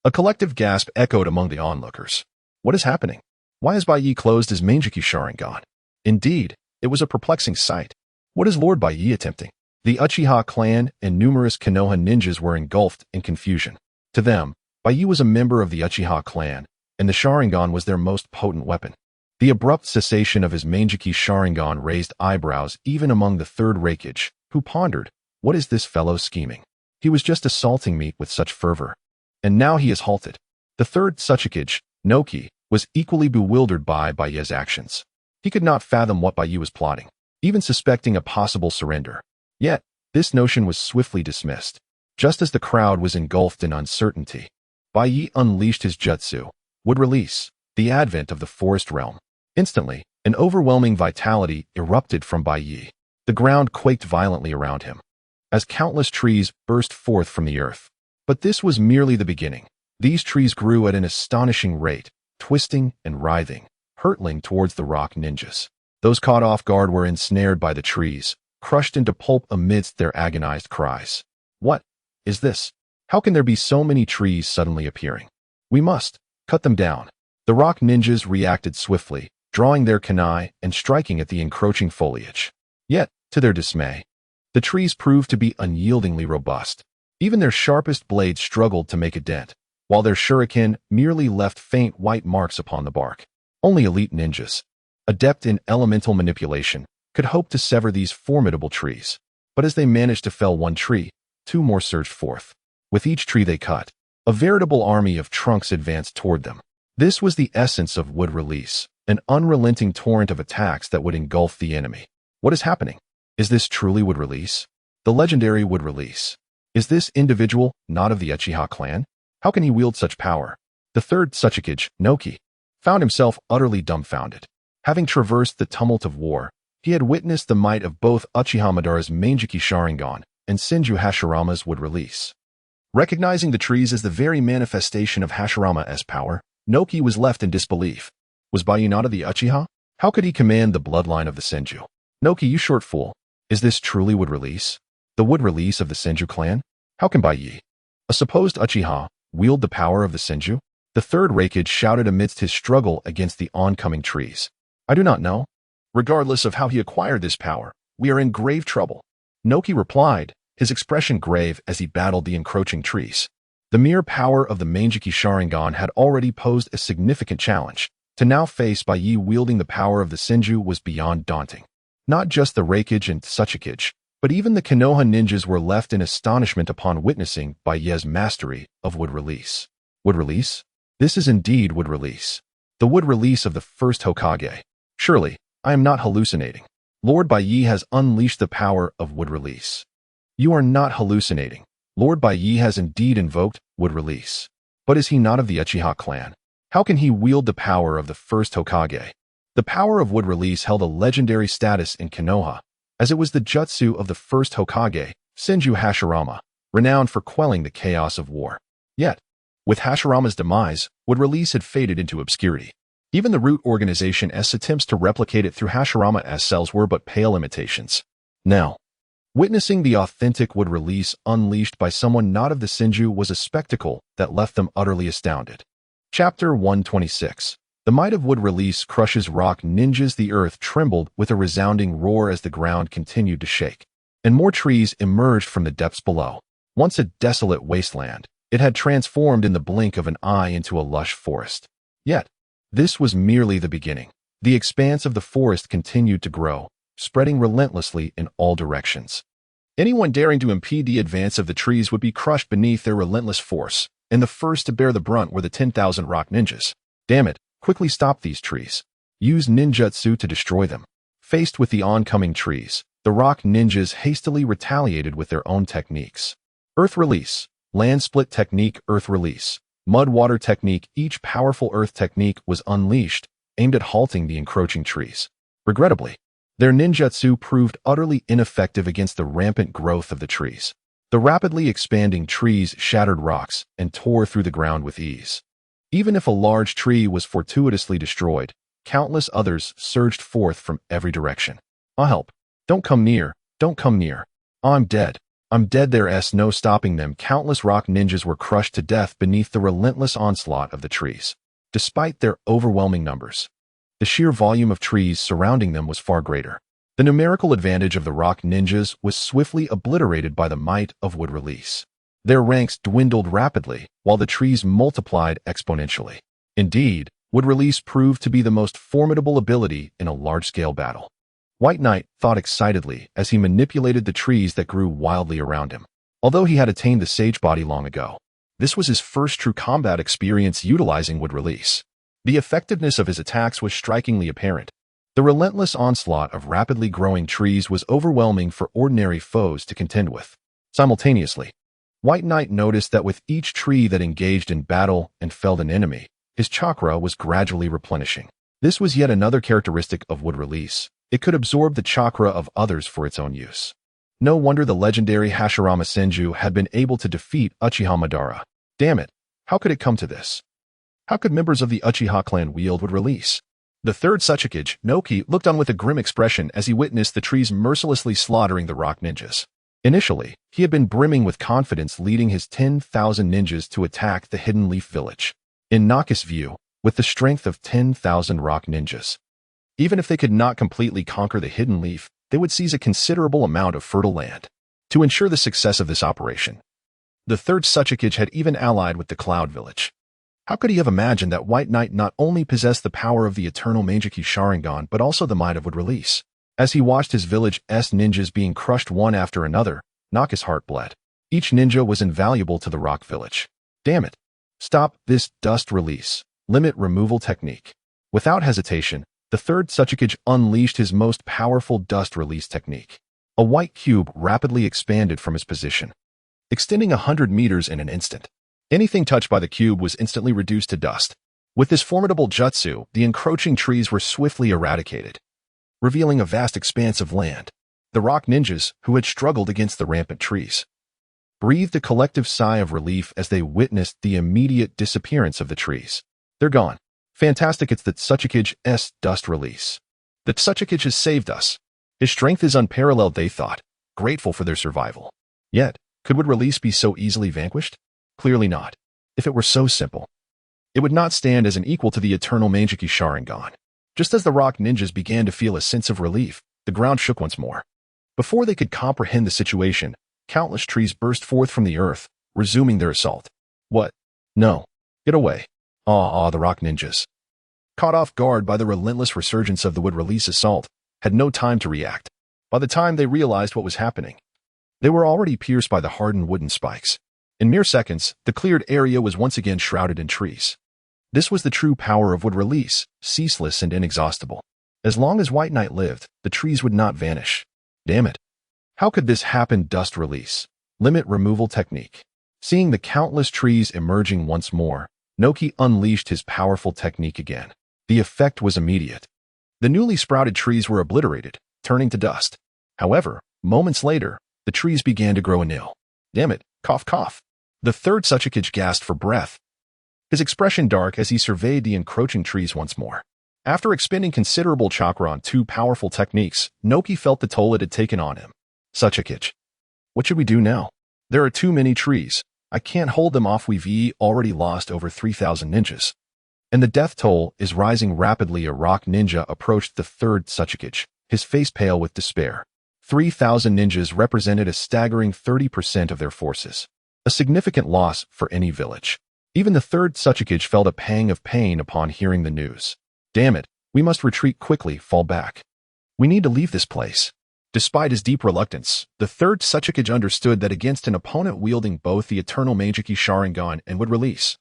a collective gasp echoed among the onlookers. What is happening? Why has Baiye closed his Manjiki Sharingan? Indeed, it was a perplexing sight. What is Lord Baiye attempting? The Uchiha clan and numerous Konoha ninjas were engulfed in confusion. To them, Baiye was a member of the Uchiha clan, and the Sharingan was their most potent weapon. The abrupt cessation of his Manjiki Sharingan raised eyebrows even among the third Raikage, who pondered, what is this fellow scheming? He was just assaulting me with such fervor. And now he is halted. The third Tsuchikage, Noki, was equally bewildered by Baiye's actions. He could not fathom what Baiye was plotting, even suspecting a possible surrender. Yet, this notion was swiftly dismissed. Just as the crowd was engulfed in uncertainty, Baiye unleashed his jutsu, would release, the advent of the forest realm. Instantly, an overwhelming vitality erupted from Baiye. The ground quaked violently around him, as countless trees burst forth from the earth. But this was merely the beginning. These trees grew at an astonishing rate, twisting and writhing, hurtling towards the rock ninjas. Those caught off guard were ensnared by the trees, crushed into pulp amidst their agonized cries. What is this? How can there be so many trees suddenly appearing? We must cut them down. The rock ninjas reacted swiftly, drawing their kunai and striking at the encroaching foliage. Yet, to their dismay, the trees proved to be unyieldingly robust. Even their sharpest blades struggled to make a dent, while their shuriken merely left faint white marks upon the bark. Only elite ninjas, adept in elemental manipulation, could hope to sever these formidable trees. But as they managed to fell one tree, two more surged forth. With each tree they cut, a veritable army of trunks advanced toward them. This was the essence of wood release, an unrelenting torrent of attacks that would engulf the enemy. What is happening? Is this truly wood release? The legendary wood release. Is this individual not of the Uchiha clan? How can he wield such power? The third Tsuchikage, Noki, found himself utterly dumbfounded. Having traversed the tumult of war, he had witnessed the might of both Uchiha Madara's Manjiki Sharingan and Shinji Hashirama's wood release. Recognizing the trees as the very manifestation of Hashirama's power, Noki was left in disbelief. Was Baiye not of the Uchiha? How could he command the bloodline of the Senju? Noki, you short fool. Is this truly wood release? The wood release of the Senju clan? How can Baiye, a supposed Uchiha, wield the power of the Senju? The third Raikage shouted amidst his struggle against the oncoming trees. I do not know. Regardless of how he acquired this power, we are in grave trouble. Noki replied, his expression grave as he battled the encroaching trees. The mere power of the Manjiki Sharingan had already posed a significant challenge. To now face Baiye wielding the power of the Senju was beyond daunting. Not just the Raikage and Tsuchikage, but even the Konoha ninjas were left in astonishment upon witnessing Baiye's mastery of wood release. Wood release? This is indeed wood release. The wood release of the first Hokage. Surely, I am not hallucinating. Lord Baiye has unleashed the power of wood release. You are not hallucinating. Lord Baiye has indeed invoked wood release. But is he not of the Uchiha clan? How can he wield the power of the first Hokage? The power of wood release held a legendary status in Konoha, as it was the jutsu of the first Hokage, Shinji Hashirama, renowned for quelling the chaos of war. Yet, with Hashirama's demise, wood release had faded into obscurity. Even the root organization's attempts to replicate it through Hashirama's cells were but pale imitations. Now, witnessing the authentic wood release unleashed by someone not of the Senju was a spectacle that left them utterly astounded. Chapter 126. The might of wood release crushes rock ninjas. The earth trembled with a resounding roar as the ground continued to shake, and more trees emerged from the depths below. Once a desolate wasteland, it had transformed in the blink of an eye into a lush forest. Yet, this was merely the beginning. The expanse of the forest continued to grow, spreading relentlessly in all directions. Anyone daring to impede the advance of the trees would be crushed beneath their relentless force, and the first to bear the brunt were the 10,000 rock ninjas. Damn it, quickly stop these trees. used ninjutsu to destroy them. Faced with the oncoming trees, the rock ninjas hastily retaliated with their own techniques. Earth Release, Land Split Technique, Earth Release, Mud Water Technique. Each powerful earth technique was unleashed, aimed at halting the encroaching trees. Regrettably, their ninjutsu proved utterly ineffective against the rampant growth of the trees. The rapidly expanding trees shattered rocks and tore through the ground with ease. Even if a large tree was fortuitously destroyed, countless others surged forth from every direction. "I'll help. Don't come near. Don't come near. I'm dead. I'm dead." There's no stopping them. Countless rock ninjas were crushed to death beneath the relentless onslaught of the trees. Despite their overwhelming numbers, the sheer volume of trees surrounding them was far greater. The numerical advantage of the rock ninjas was swiftly obliterated by the might of Wood Release. Their ranks dwindled rapidly, while the trees multiplied exponentially. Indeed, Wood Release proved to be the most formidable ability in a large-scale battle. White Knight thought excitedly as he manipulated the trees that grew wildly around him. Although he had attained the Sage Body long ago, this was his first true combat experience utilizing Wood Release. The effectiveness of his attacks was strikingly apparent. The relentless onslaught of rapidly growing trees was overwhelming for ordinary foes to contend with. Simultaneously, White Knight noticed that with each tree that engaged in battle and felled an enemy, his chakra was gradually replenishing. This was yet another characteristic of Wood Release. It could absorb the chakra of others for its own use. No wonder the legendary Hashirama Senju had been able to defeat Uchiha Madara. Damn it, how could it come to this? How could members of the Uchiha clan wield Wood Release? The third Tsuchikage, Noki, looked on with a grim expression as he witnessed the trees mercilessly slaughtering the rock ninjas. Initially, he had been brimming with confidence, leading his 10,000 ninjas to attack the Hidden Leaf Village. In Naki's view, with the strength of 10,000 rock ninjas, even if they could not completely conquer the Hidden Leaf, they would seize a considerable amount of fertile land. To ensure the success of this operation, the third Tsuchikage had even allied with the Cloud Village. How could he have imagined that White Knight not only possessed the power of the eternal Meijiki Sharingan but also the might of Wood Release? As he watched his village's ninjas being crushed one after another, Naki's heart bled. Each ninja was invaluable to the rock village. Damn it. Stop this dust release. Limit removal technique. Without hesitation, the third Tsuchikage unleashed his most powerful dust release technique. A white cube rapidly expanded from his position, extending 100 meters in an instant. Anything touched by the cube was instantly reduced to dust. With this formidable jutsu, the encroaching trees were swiftly eradicated, revealing a vast expanse of land. The rock ninjas, who had struggled against the rampant trees, breathed a collective sigh of relief as they witnessed the immediate disappearance of the trees. They're gone. Fantastic, it's the Tsuchikage's dust release. The Tsuchikage has saved us. His strength is unparalleled, they thought, grateful for their survival. Yet, could Wood Release be so easily vanquished? Clearly not. If it were so simple, it would not stand as an equal to the eternal Meijiki Sharingan. Just as the rock ninjas began to feel a sense of relief, the ground shook once more. Before they could comprehend the situation, countless trees burst forth from the earth, resuming their assault. What? No. Get away. The rock ninjas, caught off guard by the relentless resurgence of the Wood Release assault, had no time to react. By the time they realized what was happening, they were already pierced by the hardened wooden spikes. In mere seconds, the cleared area was once again shrouded in trees. This was the true power of Wood Release, ceaseless and inexhaustible. As long as White Knight lived, the trees would not vanish. Damn it. How could this happen? Dust Release. Limit removal technique. Seeing the countless trees emerging once more, Noki unleashed his powerful technique again. The effect was immediate. The newly sprouted trees were obliterated, turning to dust. However, moments later, the trees began to grow anew. Damn it, cough cough. The third Tsuchikage gasped for breath, his expression dark as he surveyed the encroaching trees once more. After expending considerable chakra on two powerful techniques, Noki felt the toll it had taken on him. Tsuchikage, what should we do now? There are too many trees. I can't hold them off. We've already lost over 3,000 ninjas. And the death toll is rising rapidly. A rock ninja approached the third Tsuchikage, his face pale with despair. 3,000 ninjas represented a staggering 30% of their forces, a significant loss for any village. Even the third Tsuchikage felt a pang of pain upon hearing the news. Damn it, we must retreat quickly, fall back. We need to leave this place. Despite his deep reluctance, the third Tsuchikage understood that against an opponent wielding both the eternal Meijiki Sharingan and Wood Release,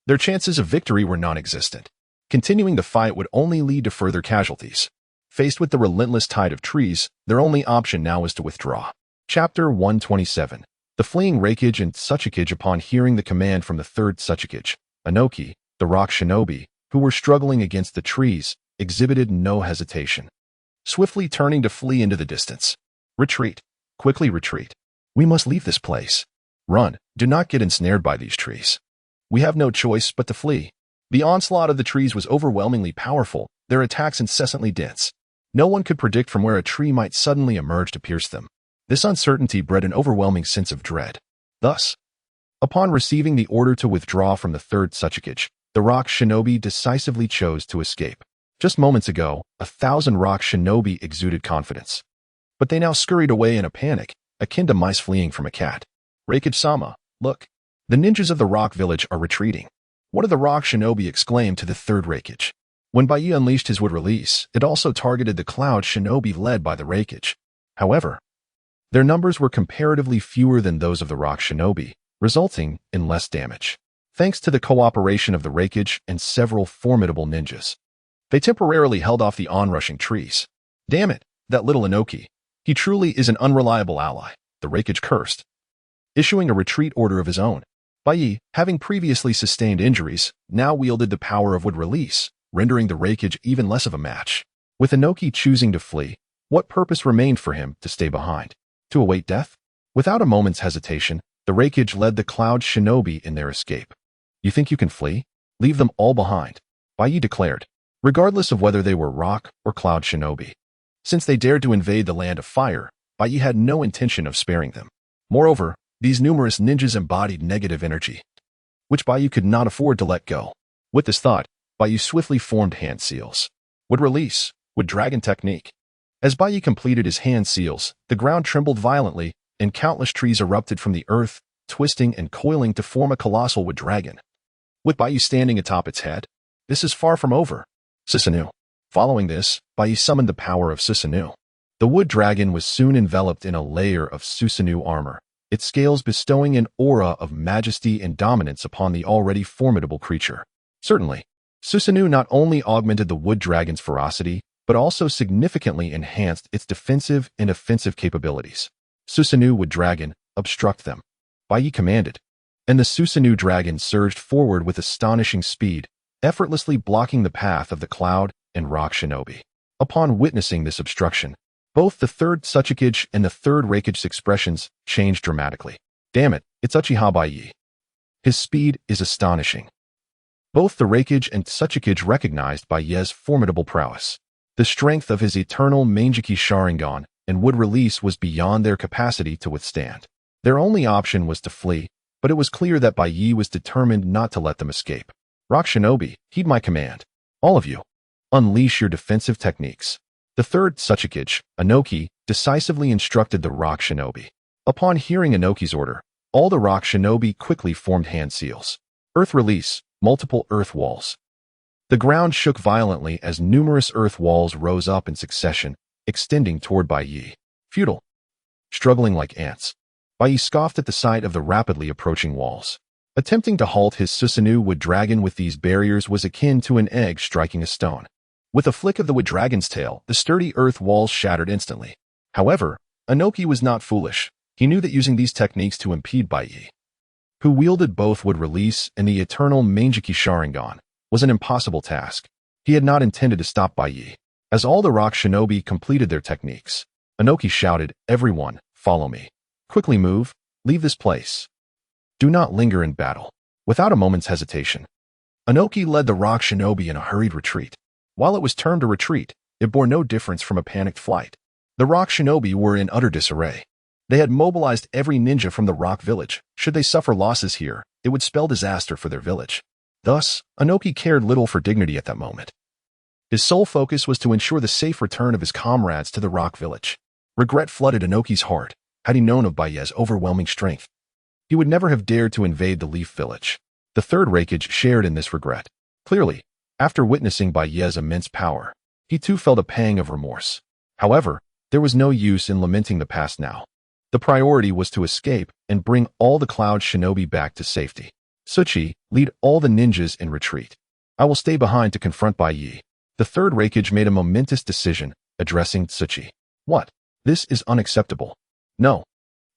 their chances of victory were non-existent. Continuing the fight would only lead to further casualties. Faced with the relentless tide of trees, their only option now was to withdraw. Chapter 127. The fleeing Raikage and Tsuchikage. Upon hearing the command from the third Tsuchikage, Inoki, the rock shinobi, who were struggling against the trees, exhibited no hesitation, swiftly turning to flee into the distance. Retreat. Quickly retreat. We must leave this place. Run. Do not get ensnared by these trees. We have no choice but to flee. The onslaught of the trees was overwhelmingly powerful, their attacks incessantly dense. No one could predict from where a tree might suddenly emerge to pierce them. This uncertainty bred an overwhelming sense of dread. Thus, upon receiving the order to withdraw from the third Tsuchikage, the rock shinobi decisively chose to escape. Just moments ago, 1,000 rock shinobi exuded confidence. But they now scurried away in a panic, akin to mice fleeing from a cat. Raikage-sama, look. The ninjas of the rock village are retreating. One of the rock shinobi exclaimed to the third Raikage. When Baiye unleashed his wood release, it also targeted the cloud shinobi led by the Raikage. However, their numbers were comparatively fewer than those of the rock shinobi, resulting in less damage. Thanks to the cooperation of the Raikage and several formidable ninjas, they temporarily held off the onrushing trees. Damn it, that little Inoki. He truly is an unreliable ally, the Raikage cursed, issuing a retreat order of his own. Baiye, having previously sustained injuries, now wielded the power of wood release, rendering the Raikage even less of a match. With Inoki choosing to flee, what purpose remained for him to stay behind? To await death? Without a moment's hesitation, the Raikage led the cloud shinobi in their escape. You think you can flee? Leave them all behind, Baiye declared, regardless of whether they were rock or cloud shinobi. Since they dared to invade the land of fire, Baiye had no intention of sparing them. Moreover, these numerous ninjas embodied negative energy, which Baiye could not afford to let go. With this thought, Baiye swiftly formed hand seals. Would release, would dragon technique. As Baiye completed his hand seals, the ground trembled violently, and countless trees erupted from the earth, twisting and coiling to form a colossal wood dragon. With Baiye standing atop its head, this is far from over. Susanoo. Following this, Baiye summoned the power of Susanoo. The wood dragon was soon enveloped in a layer of Susanoo armor, its scales bestowing an aura of majesty and dominance upon the already formidable creature. Certainly, Susanoo not only augmented the wood dragon's ferocity, but also significantly enhanced its defensive and offensive capabilities. Susanoo wood dragon, obstruct them, Baiye commanded, and the Susanoo dragon surged forward with astonishing speed, effortlessly blocking the path of the cloud and rock shinobi. Upon witnessing this obstruction, both the third Tsuchikage and the third Raikage's expressions changed dramatically. Damn it, it's Uchiha Baiye. His speed is astonishing. Both the Raikage and Tsuchikage recognized Baiye's formidable prowess. The strength of his eternal Mangeki Sharingan and wood release was beyond their capacity to withstand. Their only option was to flee, but it was clear that Baiye was determined not to let them escape. Rock shinobi, heed my command. All of you, unleash your defensive techniques. The third Tsuchikage, Inoki, decisively instructed the rock shinobi. Upon hearing Inoki's order, all the rock shinobi quickly formed hand seals. Earth release, multiple earth walls. The ground shook violently as numerous earth walls rose up in succession, extending toward Baiye. Futile. Struggling like ants, Baiye scoffed at the sight of the rapidly approaching walls. Attempting to halt his Susanoo wood dragon with these barriers was akin to an egg striking a stone. With a flick of the wood dragon's tail, the sturdy earth walls shattered instantly. However, Inoki was not foolish. He knew that using these techniques to impede Baiye, who wielded both wood release and the eternal Mangeki Sharingan, was an impossible task. He had not intended to stop Baiye. As all the rock shinobi completed their techniques, Inoki shouted, "Everyone, follow me. Quickly move, leave this place. Do not linger in battle." Without a moment's hesitation, Inoki led the rock shinobi in a hurried retreat. While it was termed a retreat, it bore no difference from a panicked flight. The rock shinobi were in utter disarray. They had mobilized every ninja from the rock village. Should they suffer losses here, it would spell disaster for their village. Thus, Inoki cared little for dignity at that moment. His sole focus was to ensure the safe return of his comrades to the rock village. Regret flooded Inoki's heart. Had he known of Baiye's overwhelming strength, he would never have dared to invade the Leaf Village. The third Raikage shared in this regret. Clearly, after witnessing Baiye's immense power, he too felt a pang of remorse. However, there was no use in lamenting the past now. The priority was to escape and bring all the cloud shinobi back to safety. Suchi, lead all the ninjas in retreat. I will stay behind to confront Baiye. The third Raikage made a momentous decision, addressing Tsuchi. What? This is unacceptable. No.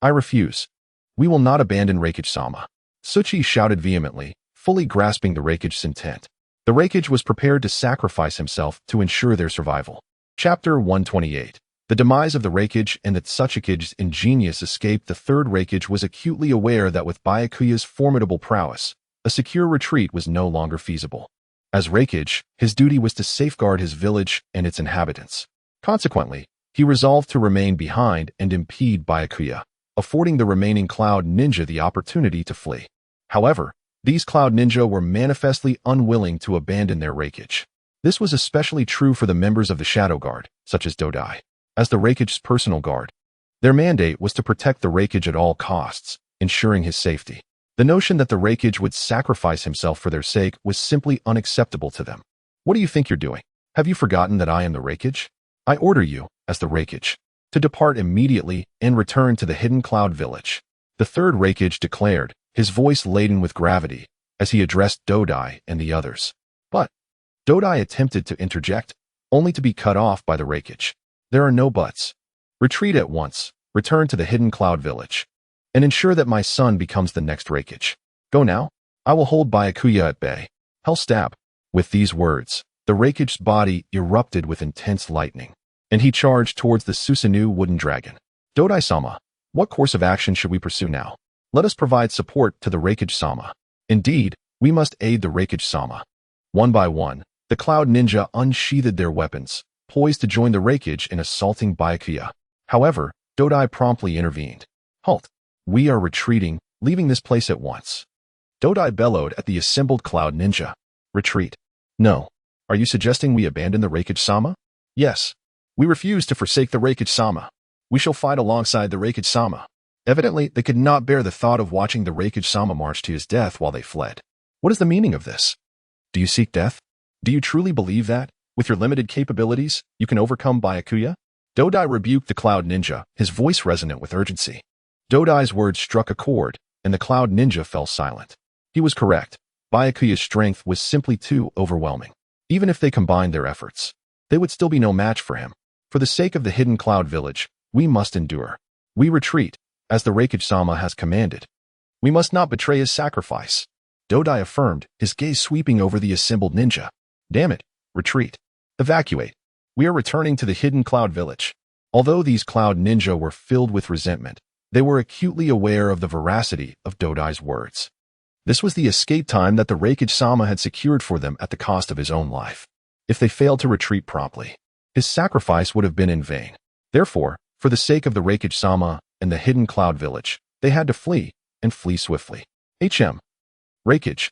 I refuse. We will not abandon Raikage-sama. Tsuchi shouted vehemently, fully grasping the Raikage's intent. The Raikage was prepared to sacrifice himself to ensure their survival. Chapter 128. The demise of the Raikage and the Tsuchikage's ingenious escape. The third Raikage was acutely aware that with Byakuya's formidable prowess, a secure retreat was no longer feasible. As Raikage, his duty was to safeguard his village and its inhabitants. Consequently, he resolved to remain behind and impede Byakuya, affording the remaining Cloud Ninja the opportunity to flee. However, these Cloud Ninja were manifestly unwilling to abandon their Raikage. This was especially true for the members of the Shadow Guard, such as Dodai. As the Raikage's personal guard, their mandate was to protect the Raikage at all costs, ensuring his safety. The notion that the Raikage would sacrifice himself for their sake was simply unacceptable to them. What do you think you're doing? Have you forgotten that I am the Raikage? I order you, as the Raikage, to depart immediately and return to the Hidden Cloud Village. The third Raikage declared, his voice laden with gravity, as he addressed Dodai and the others. But Dodai attempted to interject, only to be cut off by the Raikage. There are no buts. Retreat at once, return to the Hidden Cloud Village, and ensure that my son becomes the next Raikage. Go now. I will hold Byakuya at bay. Hell stab. With these words, the Raikage's body erupted with intense lightning, and he charged towards the Susanoo wooden dragon. Dodai-sama, what course of action should we pursue now? Let us provide support to the Raikage-sama. Indeed, we must aid the Raikage-sama. One by one, the Cloud Ninja unsheathed their weapons, poised to join the Raikage in assaulting Byakuya. However, Dodai promptly intervened. Halt! We are retreating, leaving this place at once. Dodai bellowed at the assembled Cloud Ninja. Retreat. No. Are you suggesting we abandon the Raikage-sama? Yes. We refuse to forsake the Raikage-sama. We shall fight alongside the Raikage-sama. Evidently, they could not bear the thought of watching the Raikage-sama march to his death while they fled. What is the meaning of this? Do you seek death? Do you truly believe that, with your limited capabilities, you can overcome Byakuya? Dodai rebuked the Cloud Ninja, his voice resonant with urgency. Dodai's words struck a chord, and the Cloud Ninja fell silent. He was correct. Byakuya's strength was simply too overwhelming. Even if they combined their efforts, they would still be no match for him. For the sake of the Hidden Cloud Village, we must endure. We retreat, as the Raikage-sama has commanded. We must not betray his sacrifice. Dodai affirmed, his gaze sweeping over the assembled ninja. Damn it. Retreat. Evacuate. We are returning to the Hidden Cloud Village. Although these Cloud Ninja were filled with resentment, they were acutely aware of the veracity of Dodai's words. This was the escape time that the Raikage-sama had secured for them at the cost of his own life. If they failed to retreat promptly, his sacrifice would have been in vain. Therefore, for the sake of the Raikage-sama and the Hidden Cloud Village, they had to flee, and flee swiftly. Raikage,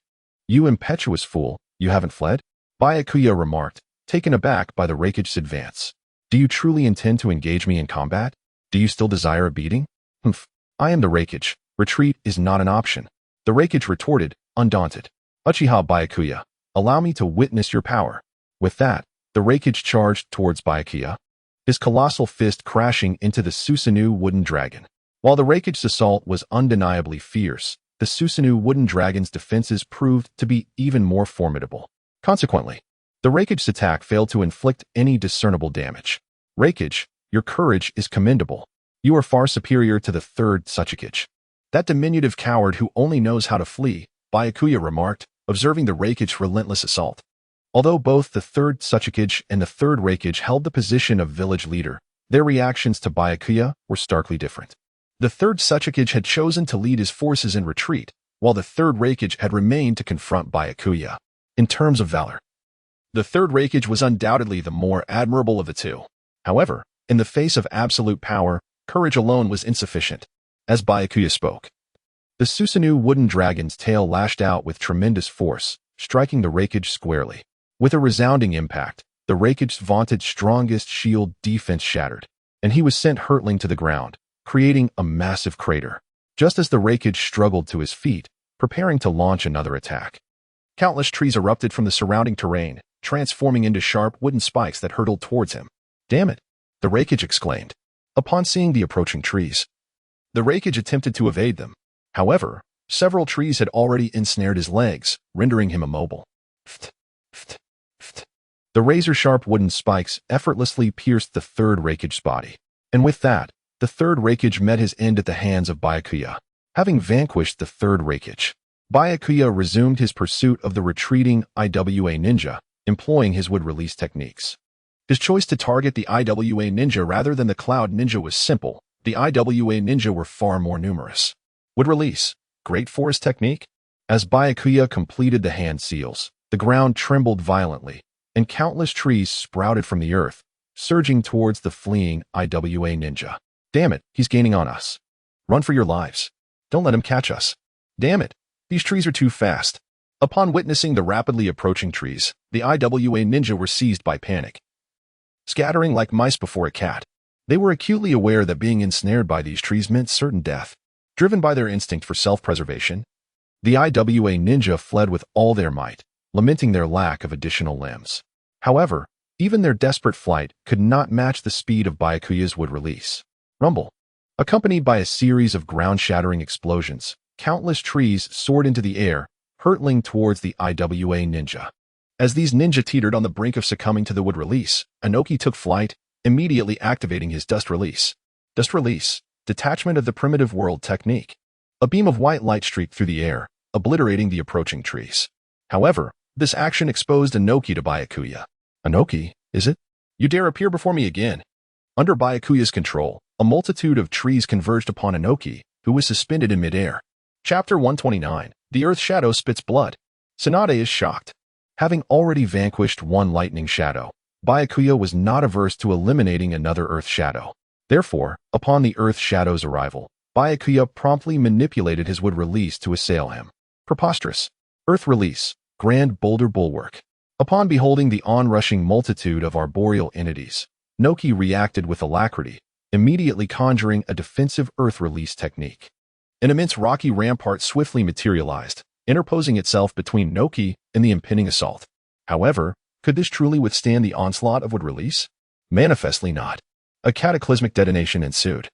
you impetuous fool, you haven't fled? Byakuya remarked, taken aback by the Raikage's advance. Do you truly intend to engage me in combat? Do you still desire a beating? Humph. I am the Raikage. Retreat is not an option. The Raikage retorted, undaunted. Uchiha Byakuya, allow me to witness your power. With that, the Raikage charged towards Byakuya, his colossal fist crashing into the Susanoo wooden dragon. While the Raikage's assault was undeniably fierce, the Susanoo wooden dragon's defenses proved to be even more formidable. Consequently, the Raikage's attack failed to inflict any discernible damage. Raikage, your courage is commendable. You are far superior to the third Tsuchikage. That diminutive coward who only knows how to flee, Byakuya remarked, observing the Raikage's relentless assault. Although both the third Tsuchikage and the third Raikage held the position of village leader, their reactions to Byakuya were starkly different. The third Tsuchikage had chosen to lead his forces in retreat, while the third Raikage had remained to confront Byakuya. In terms of valor, the third Raikage was undoubtedly the more admirable of the two. However, in the face of absolute power, courage alone was insufficient. As Byakuya spoke, the Susanoo wooden dragon's tail lashed out with tremendous force, striking the Raikage squarely. With a resounding impact, the Raikage's vaunted strongest shield defense shattered, and he was sent hurtling to the ground, creating a massive crater. Just as the Raikage struggled to his feet, preparing to launch another attack, countless trees erupted from the surrounding terrain, transforming into sharp wooden spikes that hurtled towards him. Damn it! The Raikage exclaimed. Upon seeing the approaching trees, the Raikage attempted to evade them. However, several trees had already ensnared his legs, rendering him immobile. The razor-sharp wooden spikes effortlessly pierced the third Raikage's body. And with that, the third Raikage met his end at the hands of Byakuya. Having vanquished the third Raikage, Byakuya resumed his pursuit of the retreating IWA ninja, employing his wood-release techniques. His choice to target the IWA ninja rather than the Cloud ninja was simple. The IWA ninja were far more numerous. Wood release, Great Forest technique? As Byakuya completed the hand seals, the ground trembled violently, and countless trees sprouted from the earth, surging towards the fleeing IWA ninja. Damn it, he's gaining on us. Run for your lives. Don't let him catch us. Damn it, these trees are too fast. Upon witnessing the rapidly approaching trees, the IWA ninja were seized by panic. Scattering like mice before a cat, they were acutely aware that being ensnared by these trees meant certain death. Driven by their instinct for self-preservation, the IWA ninja fled with all their might, lamenting their lack of additional limbs. However, even their desperate flight could not match the speed of Byakuya's wood release. Rumble. Accompanied by a series of ground-shattering explosions, countless trees soared into the air, hurtling towards the IWA ninja. As these ninja teetered on the brink of succumbing to the wood release, Inoki took flight, immediately activating his dust release. Dust release, detachment of the primitive world technique. A beam of white light streaked through the air, obliterating the approaching trees. However, this action exposed Inoki to Byakuya. Inoki, is it? You dare appear before me again? Under Byakuya's control, a multitude of trees converged upon Inoki, who was suspended in midair. Chapter 129. The Earth Shadow Spits Blood. Tsunade is shocked. Having already vanquished one lightning shadow, Byakuya was not averse to eliminating another Earth Shadow. Therefore, upon the Earth Shadow's arrival, Byakuya promptly manipulated his wood release to assail him. Preposterous. Earth Release, Grand Boulder Bulwark. Upon beholding the onrushing multitude of arboreal entities, Noki reacted with alacrity, immediately conjuring a defensive Earth Release technique. An immense rocky rampart swiftly materialized, interposing itself between Noki and the impending assault. However, could this truly withstand the onslaught of wood release? Manifestly not. A cataclysmic detonation ensued.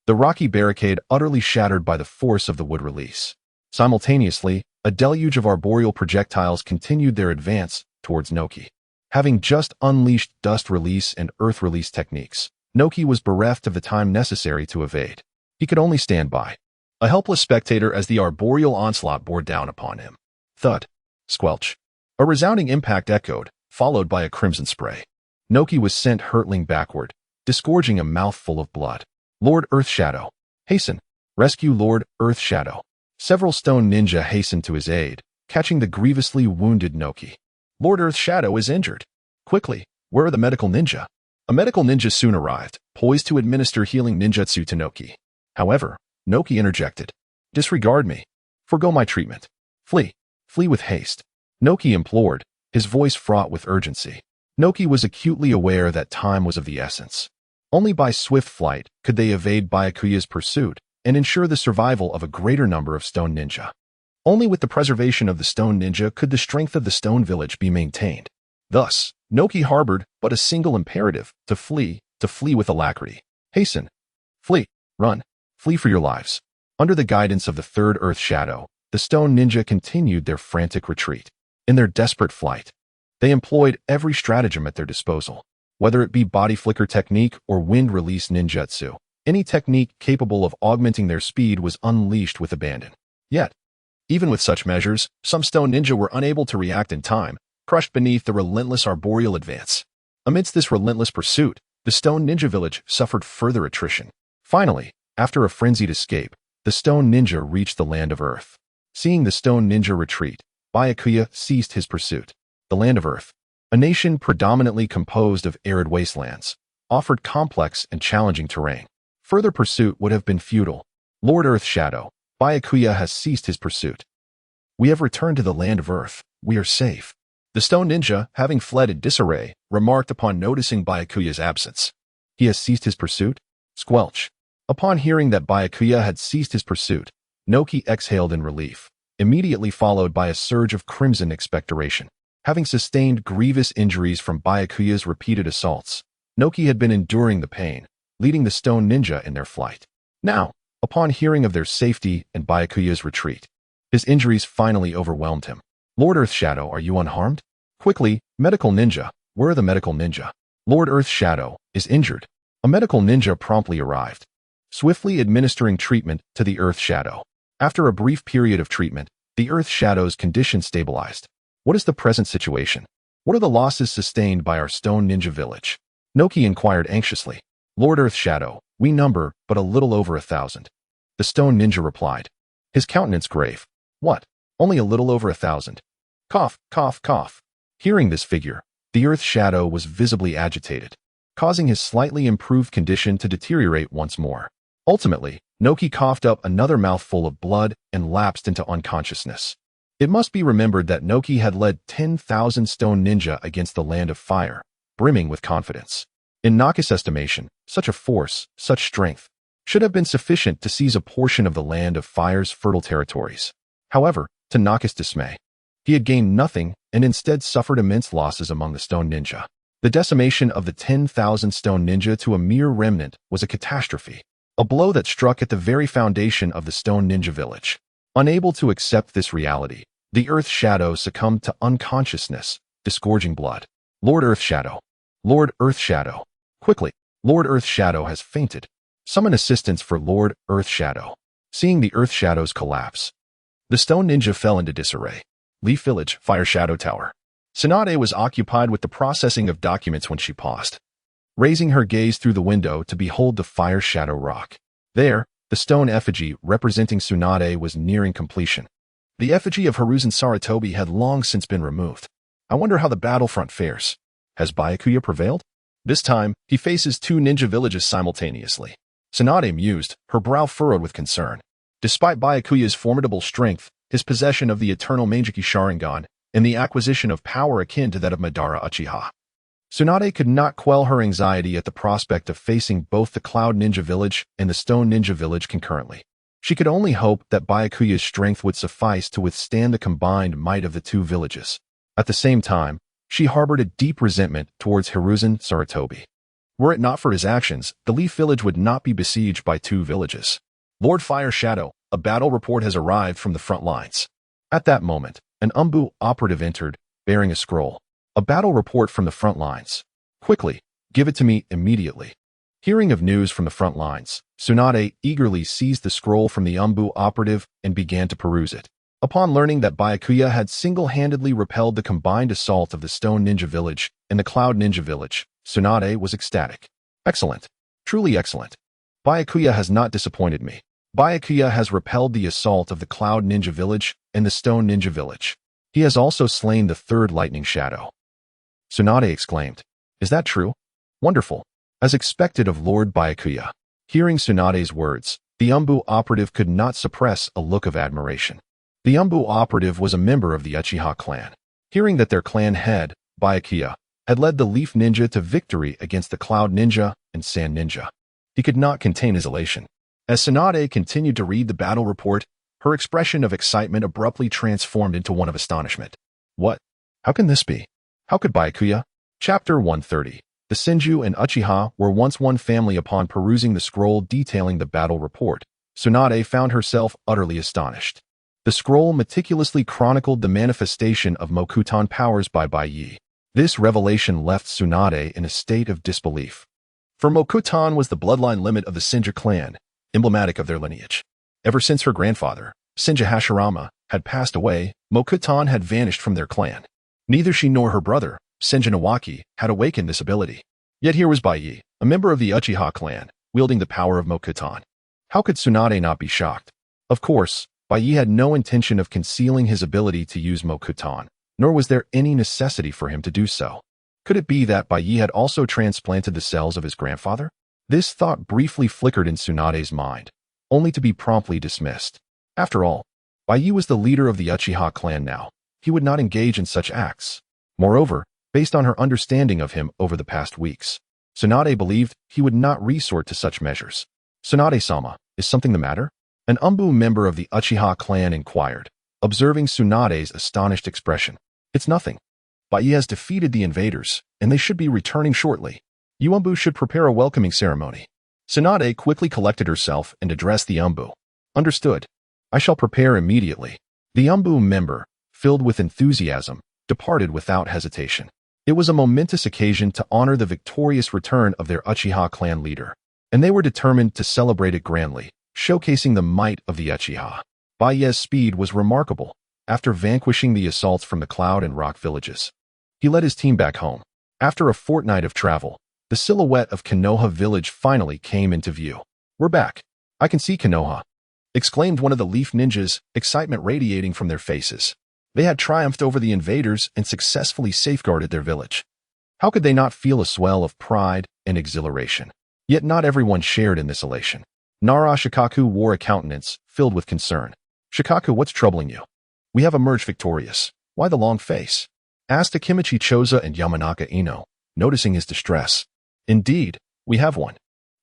The rocky barricade utterly shattered by the force of the wood release. Simultaneously, a deluge of arboreal projectiles continued their advance towards Noki. Having just unleashed dust release and earth release techniques, Noki was bereft of the time necessary to evade. He could only stand by, a helpless spectator as the arboreal onslaught bore down upon him. Thud. Squelch. A resounding impact echoed, followed by a crimson spray. Noki was sent hurtling backward, disgorging a mouthful of blood. Lord Earth Shadow. Hasten. Rescue Lord Earth Shadow. Several stone ninja hastened to his aid, catching the grievously wounded Noki. Lord Earth Shadow is injured. Quickly, where are the medical ninja? A medical ninja soon arrived, poised to administer healing ninjutsu to Noki. However, Noki interjected. Disregard me. Forgo my treatment. Flee. Flee with haste. Noki implored, his voice fraught with urgency. Noki was acutely aware that time was of the essence. Only by swift flight could they evade Byakuya's pursuit and ensure the survival of a greater number of stone ninja. Only with the preservation of the stone ninja could the strength of the stone village be maintained. Thus, Noki harbored but a single imperative: to flee with alacrity. Hasten. Flee. Run. Flee for your lives. Under the guidance of the third Earth Shadow, the stone ninja continued their frantic retreat. In their desperate flight, they employed every stratagem at their disposal. Whether it be body flicker technique or wind release ninjutsu, any technique capable of augmenting their speed was unleashed with abandon. Yet, even with such measures, some stone ninja were unable to react in time, crushed beneath the relentless arboreal advance. Amidst this relentless pursuit, the stone ninja village suffered further attrition. Finally, after a frenzied escape, the stone ninja reached the land of Earth. Seeing the stone ninja retreat, Byakuya ceased his pursuit. The land of Earth, a nation predominantly composed of arid wastelands, offered complex and challenging terrain. Further pursuit would have been futile. Lord Earth Shadow, Byakuya has ceased his pursuit. We have returned to the land of Earth. We are safe. The stone ninja, having fled in disarray, remarked upon noticing Byakuya's absence. He has ceased his pursuit? Squelch. Upon hearing that Byakuya had ceased his pursuit, Noki exhaled in relief, immediately followed by a surge of crimson expectoration. Having sustained grievous injuries from Byakuya's repeated assaults, Noki had been enduring the pain, leading the stone ninja in their flight. Now, upon hearing of their safety and Byakuya's retreat, his injuries finally overwhelmed him. Lord Earth Shadow, are you unharmed? Quickly, medical ninja, Where are the medical ninja? Lord Earth Shadow is injured. A medical ninja promptly arrived, swiftly administering treatment to the Earth Shadow. After a brief period of treatment, the Earth Shadow's condition stabilized. What is the present situation? What are the losses sustained by our stone ninja village? Noki inquired anxiously. Lord Earth Shadow, we number but a little over 1,000. The stone ninja replied, his countenance grave. What? Only a little over 1,000. Cough, cough, cough. Hearing this figure, the Earth Shadow was visibly agitated, causing his slightly improved condition to deteriorate once more. Ultimately, Noki coughed up another mouthful of blood and lapsed into unconsciousness. It must be remembered that Noki had led 10,000 stone ninja against the land of fire, brimming with confidence. In Naki's estimation, such a force, such strength, should have been sufficient to seize a portion of the land of fire's fertile territories. However, to Naki's dismay, he had gained nothing and instead suffered immense losses among the stone ninja. The decimation of the 10,000 stone ninja to a mere remnant was a catastrophe, a blow that struck at the very foundation of the stone ninja village. Unable to accept this reality, the Earth Shadow succumbed to unconsciousness, disgorging blood. Lord Earth Shadow. Lord Earth Shadow. Quickly, Lord Earth Shadow has fainted. Summon assistance for Lord Earth Shadow. Seeing the Earth Shadow's collapse, the stone ninja fell into disarray. Leaf Village, Fire Shadow Tower. Tsunade was occupied with the processing of documents when she paused, raising her gaze through the window to behold the Fire Shadow Rock. There, the stone effigy representing Tsunade was nearing completion. The effigy of Hiruzen Sarutobi had long since been removed. I wonder how the battlefront fares. Has Byakuya prevailed? This time, he faces two ninja villages simultaneously. Tsunade mused, her brow furrowed with concern. Despite Byakuya's formidable strength, his possession of the eternal Mangeki Sharingan, and the acquisition of power akin to that of Madara Uchiha, Tsunade could not quell her anxiety at the prospect of facing both the Cloud Ninja Village and the Stone Ninja Village concurrently. She could only hope that Byakuya's strength would suffice to withstand the combined might of the two villages. At the same time, she harbored a deep resentment towards Hiruzen Sarutobi. Were it not for his actions, the Leaf Village would not be besieged by two villages. Lord Fire Shadow, a battle report has arrived from the front lines. At that moment, an Umbu operative entered, bearing a scroll. A battle report from the front lines. Quickly, give it to me immediately. Hearing of news from the front lines, Tsunade eagerly seized the scroll from the Umbu operative and began to peruse it. Upon learning that Byakuya had single-handedly repelled the combined assault of the Stone Ninja Village and the Cloud Ninja Village, Tsunade was ecstatic. Excellent. Truly excellent. Byakuya has not disappointed me. Byakuya has repelled the assault of the Cloud Ninja Village and the Stone Ninja Village. He has also slain the third Lightning Shadow. Tsunade exclaimed. Is that true? Wonderful. As expected of Lord Byakuya. Hearing Tsunade's words, the Umbu operative could not suppress a look of admiration. The Umbu operative was a member of the Uchiha clan. Hearing that their clan head, Byakuya, had led the Leaf Ninja to victory against the Cloud Ninja and Sand Ninja, he could not contain his elation. As Tsunade continued to read the battle report, her expression of excitement abruptly transformed into one of astonishment. What? How can this be? How could Byakuya? Chapter 130. The Senju and Uchiha were once one family. Upon perusing the scroll detailing the battle report, Tsunade found herself utterly astonished. The scroll meticulously chronicled the manifestation of Mokutan powers by Baiye. This revelation left Tsunade in a state of disbelief. For Mokutan was the bloodline limit of the Senju clan, emblematic of their lineage. Ever since her grandfather, Senju Hashirama, had passed away, Mokutan had vanished from their clan. Neither she nor her brother, Senju Nawaki, had awakened this ability. Yet here was Baiye, a member of the Uchiha clan, wielding the power of Mokutan. How could Tsunade not be shocked? Of course, Baiye had no intention of concealing his ability to use Mokutan, nor was there any necessity for him to do so. Could it be that Baiye had also transplanted the cells of his grandfather? This thought briefly flickered in Tsunade's mind, only to be promptly dismissed. After all, Baiye was the leader of the Uchiha clan now. He would not engage in such acts. Moreover, based on her understanding of him over the past weeks, Tsunade believed he would not resort to such measures. Tsunade-sama, is something the matter? An Umbu member of the Uchiha clan inquired, observing Tsunade's astonished expression. It's nothing. Baiye has defeated the invaders, and they should be returning shortly. You Umbu should prepare a welcoming ceremony. Tsunade quickly collected herself and addressed the Umbu. Understood. I shall prepare immediately. The Umbu member, filled with enthusiasm, departed without hesitation. It was a momentous occasion to honor the victorious return of their Uchiha clan leader, and they were determined to celebrate it grandly, showcasing the might of the Uchiha. Baiye's speed was remarkable. After vanquishing the assaults from the Cloud and Rock villages, he led his team back home. After a fortnight of travel, the silhouette of Konoha village finally came into view. "We're back. I can see Konoha," exclaimed one of the Leaf Ninjas, excitement radiating from their faces. They had triumphed over the invaders and successfully safeguarded their village. How could they not feel a swell of pride and exhilaration? Yet not everyone shared in this elation. Nara Shikaku wore a countenance filled with concern. "Shikaku, what's troubling you? We have emerged victorious. Why the long face?" asked Akimichi Choza and Yamanaka Ino, noticing his distress. "Indeed, we have one.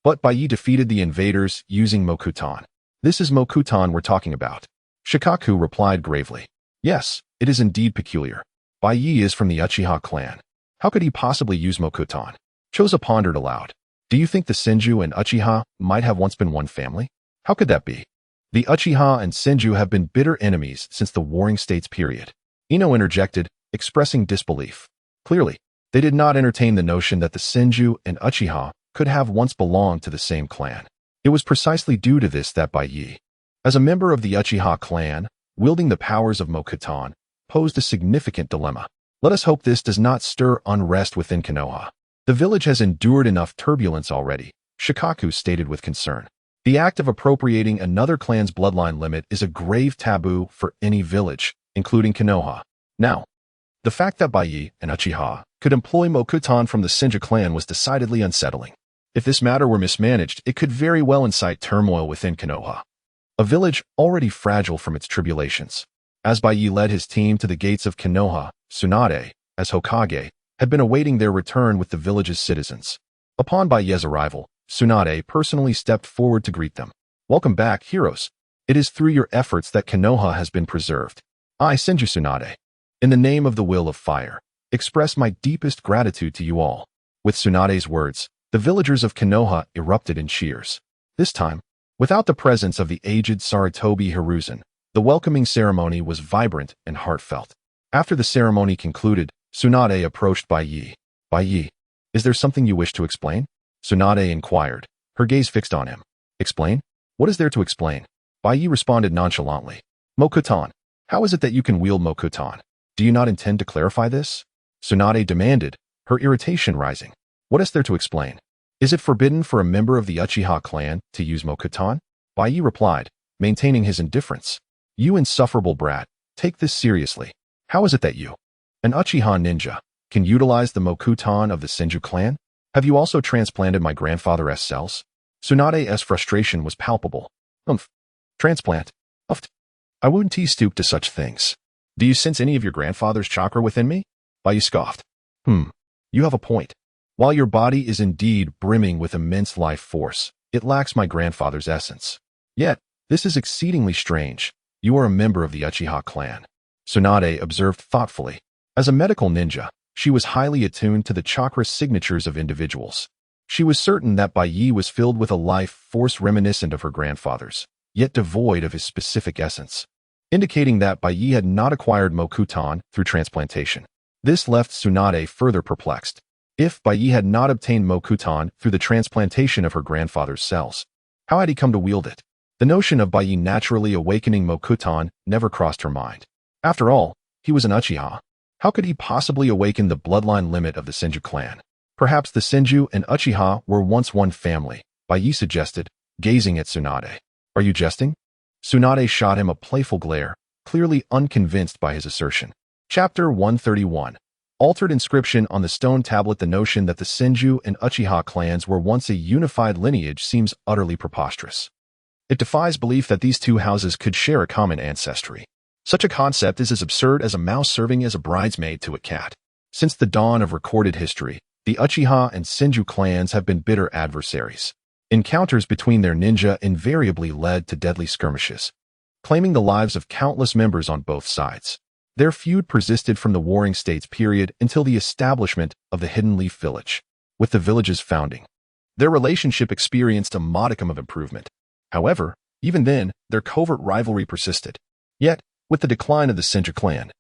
But Baiye defeated the invaders using Mokutan. This is Mokutan we're talking about." Shikaku replied gravely. "Yes, it is indeed peculiar. Baiye is from the Uchiha clan. How could he possibly use Mokutan?" Choza pondered aloud. "Do you think the Senju and Uchiha might have once been one family? How could that be? The Uchiha and Senju have been bitter enemies since the Warring States period." Ino interjected, expressing disbelief. Clearly, they did not entertain the notion that the Senju and Uchiha could have once belonged to the same clan. It was precisely due to this that Baiye, as a member of the Uchiha clan, wielding the powers of Mokutan, posed a significant dilemma. Let us hope this does not stir unrest within Konoha. The village has endured enough turbulence already, Shikaku stated with concern. The act of appropriating another clan's bloodline limit is a grave taboo for any village, including Konoha. Now, the fact that Baiye and Uchiha could employ Mokutan from the Senju clan was decidedly unsettling. If this matter were mismanaged, it could very well incite turmoil within Konoha, a village already fragile from its tribulations. As Baiye led his team to the gates of Konoha, Tsunade, as Hokage, had been awaiting their return with the village's citizens. Upon Baiye's arrival, Tsunade personally stepped forward to greet them. "Welcome back, heroes. It is through your efforts that Konoha has been preserved. I, Senju Tsunade, in the name of the Will of Fire, express my deepest gratitude to you all." With Tsunade's words, the villagers of Konoha erupted in cheers. This time, without the presence of the aged Sarutobi Hiruzen, the welcoming ceremony was vibrant and heartfelt. After the ceremony concluded, Tsunade approached Baiye. "Baiye, is there something you wish to explain?" Tsunade inquired, her gaze fixed on him. "Explain? What is there to explain?" Baiye responded nonchalantly. "Mokutan. How is it that you can wield Mokutan? Do you not intend to clarify this?" Tsunade demanded, her irritation rising. "What is there to explain? Is it forbidden for a member of the Uchiha clan to use Mokutan?" Baiye replied, maintaining his indifference. "You insufferable brat, take this seriously. How is it that you, an Uchiha ninja, can utilize the Mokutan of the Senju clan? Have you also transplanted my grandfather's cells?" Tsunade's frustration was palpable. Transplant? I wouldn't stoop to such things. Do you sense any of your grandfather's chakra within me?" Baiye scoffed. You have a point. While your body is indeed brimming with immense life force, it lacks my grandfather's essence. Yet, this is exceedingly strange. You are a member of the Uchiha clan." Tsunade observed thoughtfully. As a medical ninja, she was highly attuned to the chakra signatures of individuals. She was certain that Baiye was filled with a life force reminiscent of her grandfather's, yet devoid of his specific essence, indicating that Baiye had not acquired Mokutan through transplantation. This left Tsunade further perplexed. If Baiye had not obtained Mokutan through the transplantation of her grandfather's cells, how had he come to wield it? The notion of Baiye naturally awakening Mokutan never crossed her mind. After all, he was an Uchiha. How could he possibly awaken the bloodline limit of the Senju clan? Perhaps the Senju and Uchiha were once one family, Baiye suggested, gazing at Tsunade. "Are you jesting?" Tsunade shot him a playful glare, clearly unconvinced by his assertion. Chapter 131. Altered inscription on the stone tablet. The notion that the Senju and Uchiha clans were once a unified lineage seems utterly preposterous. It defies belief that these two houses could share a common ancestry. Such a concept is as absurd as a mouse serving as a bridesmaid to a cat. Since the dawn of recorded history, the Uchiha and Senju clans have been bitter adversaries. Encounters between their ninja invariably led to deadly skirmishes, claiming the lives of countless members on both sides. Their feud persisted from the Warring States period until the establishment of the Hidden Leaf Village. With the village's founding, their relationship experienced a modicum of improvement. However, even then, their covert rivalry persisted. Yet, with the decline of the Senju clan,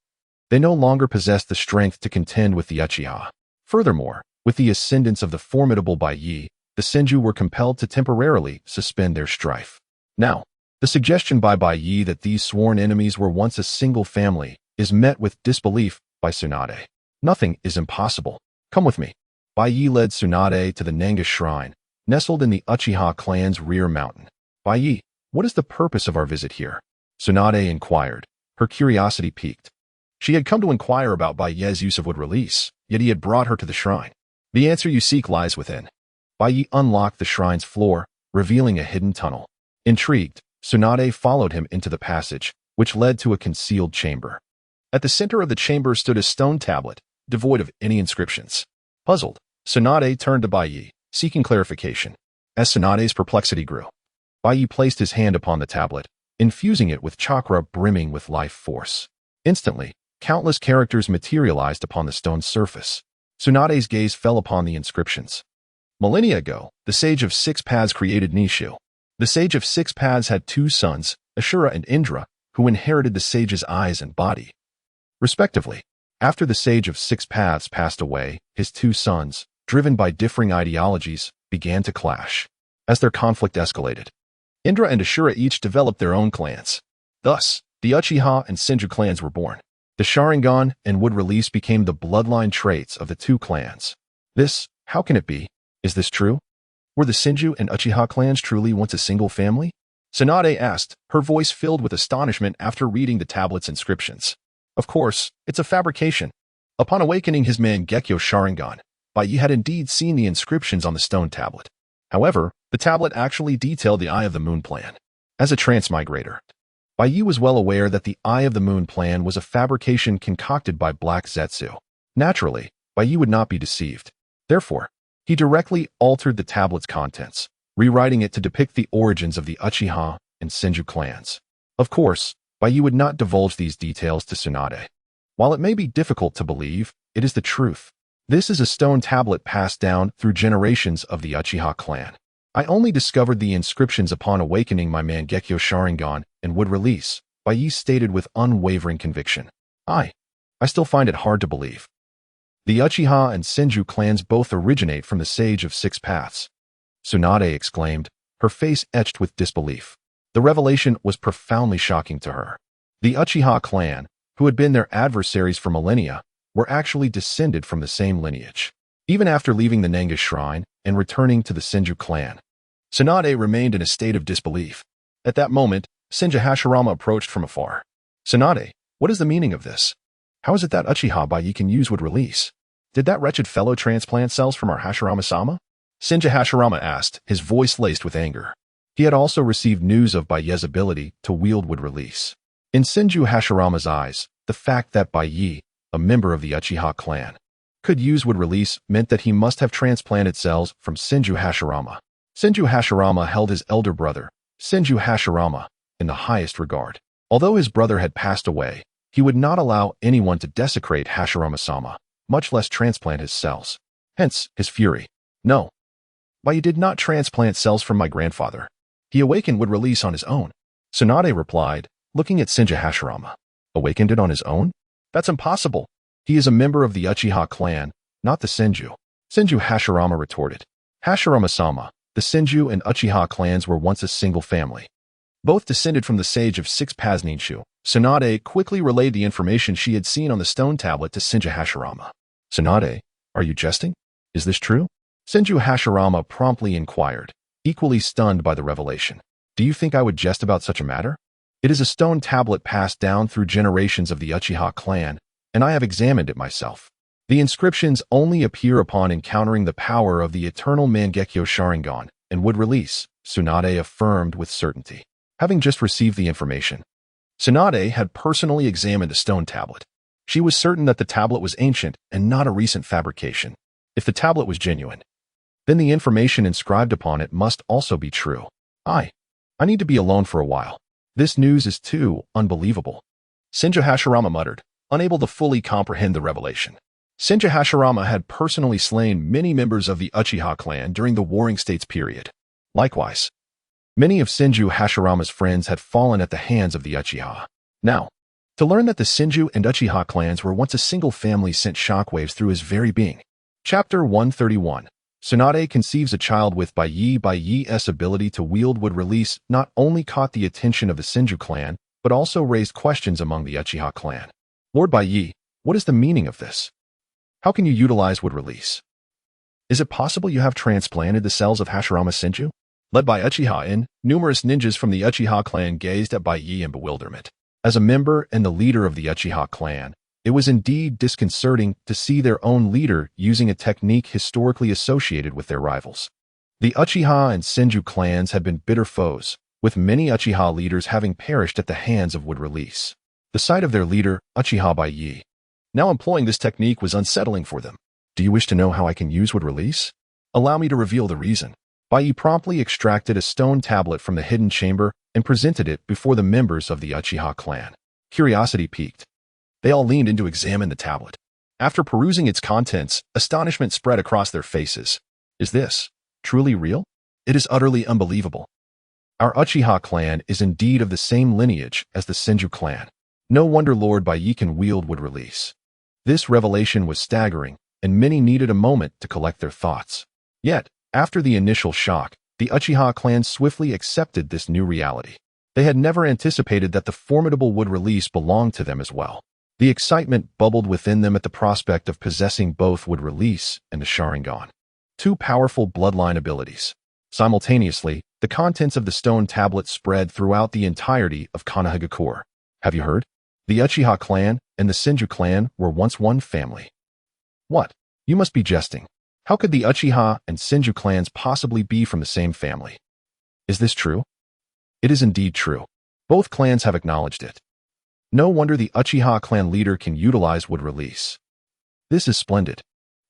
They no longer possessed the strength to contend with the Uchiha. Furthermore, with the ascendance of the formidable Baiye, the Senju were compelled to temporarily suspend their strife. Now, the suggestion by Baiye that these sworn enemies were once a single family is met with disbelief by Tsunade. Nothing is impossible. Come with me. Baiye led Tsunade to the Nanga Shrine, nestled in the Uchiha clan's rear mountain. Baiye, what is the purpose of our visit here? Tsunade inquired, her curiosity piqued. She had come to inquire about Baiye's use of wood release, yet he had brought her to the shrine. The answer you seek lies within. Baiye unlocked the shrine's floor, revealing a hidden tunnel. Intrigued, Tsunade followed him into the passage, which led to a concealed chamber. At the center of the chamber stood a stone tablet, devoid of any inscriptions. Puzzled, Tsunade turned to Baiye, seeking clarification. As Tsunade's perplexity grew, Baiye placed his hand upon the tablet, infusing it with chakra brimming with life force. Instantly, countless characters materialized upon the stone's surface. Tsunade's gaze fell upon the inscriptions. Millennia ago, the Sage of Six Paths created Nishu. The Sage of Six Paths had two sons, Ashura and Indra, who inherited the sage's eyes and body, respectively. After the Sage of Six Paths passed away, his two sons, driven by differing ideologies, began to clash. As their conflict escalated, Indra and Ashura each developed their own clans. Thus, the Uchiha and Senju clans were born. The Sharingan and wood release became the bloodline traits of the two clans. How can it be? Is this true? Were the Senju and Uchiha clans truly once a single family? Tsunade asked, her voice filled with astonishment after reading the tablet's inscriptions. Of course, it's a fabrication. Upon awakening his Mangekyo Sharingan, Baiye had indeed seen the inscriptions on the stone tablet. However, the tablet actually detailed the Eye of the Moon plan. As a transmigrator, Baiye was well aware that the Eye of the Moon plan was a fabrication concocted by Black Zetsu. Naturally, Baiye would not be deceived. Therefore, he directly altered the tablet's contents, rewriting it to depict the origins of the Uchiha and Senju clans. Of course, Baiye would not divulge these details to Tsunade. While it may be difficult to believe, it is the truth. This is a stone tablet passed down through generations of the Uchiha clan. I only discovered the inscriptions upon awakening my Mangekyo Sharingan and would release, Baiye stated with unwavering conviction. I still find it hard to believe. The Uchiha and Senju clans both originate from the Sage of Six Paths. Tsunade exclaimed, her face etched with disbelief. The revelation was profoundly shocking to her. The Uchiha clan, who had been their adversaries for millennia, were actually descended from the same lineage. Even after leaving the Nanga Shrine and returning to the Senju clan, Tsunade remained in a state of disbelief. At that moment, Senju Hashirama approached from afar. Tsunade, what is the meaning of this? How is it that Uchiha Baiye can use wood release? Did that wretched fellow transplant cells from our Hashirama-sama? Senju Hashirama asked, his voice laced with anger. He had also received news of Baiye's ability to wield wood release. In Senju Hashirama's eyes, the fact that Baiye, a member of the Uchiha clan, could use wood release meant that he must have transplanted cells from Senju Hashirama. Senju Hashirama held his elder brother, Senju Hashirama, in the highest regard. Although his brother had passed away, he would not allow anyone to desecrate Hashirama-sama, much less transplant his cells. Hence, his fury. No. Baiye did not transplant cells from my grandfather. He awakened wood release on his own. Tsunade replied, looking at Senju Hashirama. Awakened it on his own? That's impossible. He is a member of the Uchiha clan, not the Senju. Senju Hashirama retorted. Hashirama-sama, the Senju and Uchiha clans were once a single family. Both descended from the Sage of Six Paths Ninshu. Tsunade quickly relayed the information she had seen on the stone tablet to Senju Hashirama. Tsunade, are you jesting? Is this true? Senju Hashirama promptly inquired, equally stunned by the revelation. Do you think I would jest about such a matter? It is a stone tablet passed down through generations of the Uchiha clan, and I have examined it myself. The inscriptions only appear upon encountering the power of the eternal Mangekyo Sharingan and would release, Tsunade affirmed with certainty. Having just received the information, Tsunade had personally examined the stone tablet. She was certain that the tablet was ancient and not a recent fabrication. If the tablet was genuine, then the information inscribed upon it must also be true. I need to be alone for a while. This news is too unbelievable. Senju Hashirama muttered, unable to fully comprehend the revelation. Senju Hashirama had personally slain many members of the Uchiha clan during the Warring States period. Likewise, many of Senju Hashirama's friends had fallen at the hands of the Uchiha. Now, To learn that the Shinju and Uchiha clans were once a single family sent shockwaves through his very being. Chapter 131. Tsunade conceives a child with Baiye. Baiye's ability to wield wood release not only caught the attention of the Shinju clan, but also raised questions among the Uchiha clan. Lord Baiye, what is the meaning of this? How can you utilize wood release? Is it possible you have transplanted the cells of Hashirama Shinju? Led by Uchiha, numerous ninjas from the Uchiha clan gazed at Baiye in bewilderment. As a member and the leader of the Uchiha clan, it was indeed disconcerting to see their own leader using a technique historically associated with their rivals. The Uchiha and Shinju clans had been bitter foes, with many Uchiha leaders having perished at the hands of wood release. The sight of their leader, Uchiha Baiye, now employing this technique was unsettling for them. Do you wish to know how I can use wood release? Allow me to reveal the reason. Baiye promptly extracted a stone tablet from the hidden chamber and presented it before the members of the Uchiha clan. Curiosity piqued. They all leaned in to examine the tablet. After perusing its contents, astonishment spread across their faces. Is this truly real? It is utterly unbelievable. Our Uchiha clan is indeed of the same lineage as the Shinju clan. No wonder Lord Baiye can wield wood release. This revelation was staggering, and many needed a moment to collect their thoughts. Yet, after the initial shock, the Uchiha clan swiftly accepted this new reality. They had never anticipated that the formidable wood release belonged to them as well. The excitement bubbled within them at the prospect of possessing both wood release and the Sharingan, two powerful bloodline abilities. Simultaneously, the contents of the stone tablet spread throughout the entirety of Konoha. Have you heard? The Uchiha clan and the Shinju clan were once one family. What? You must be jesting. How could the Uchiha and Shinju clans possibly be from the same family? Is this true? It is indeed true. Both clans have acknowledged it. No wonder the Uchiha clan leader can utilize wood release. This is splendid.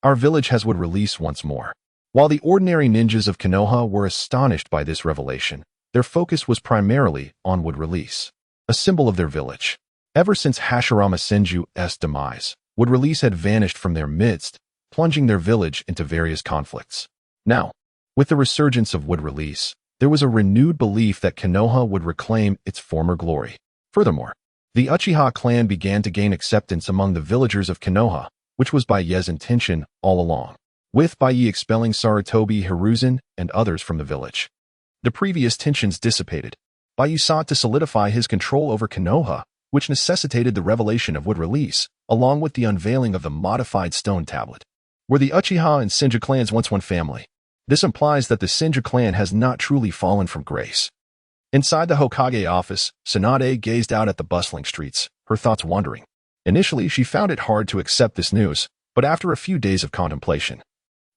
Our village has wood release once more. While the ordinary ninjas of Konoha were astonished by this revelation, their focus was primarily on wood release, a symbol of their village. Ever since Hashirama Shinju's demise, wood release had vanished from their midst, plunging their village into various conflicts. Now, with the resurgence of wood release, there was a renewed belief that Konoha would reclaim its former glory. Furthermore, the Uchiha clan began to gain acceptance among the villagers of Konoha, which was Baiye's intention all along, with Baiye expelling Sarutobi, Hiruzen, and others from the village. The previous tensions dissipated. Baiye sought to solidify his control over Konoha, which necessitated the revelation of wood release, along with the unveiling of the modified stone tablet. Were the Uchiha and Shinju clans once one family? This implies that the Shinju clan has not truly fallen from grace. Inside the Hokage office, Tsunade gazed out at the bustling streets, her thoughts wandering. Initially, she found it hard to accept this news, but after a few days of contemplation,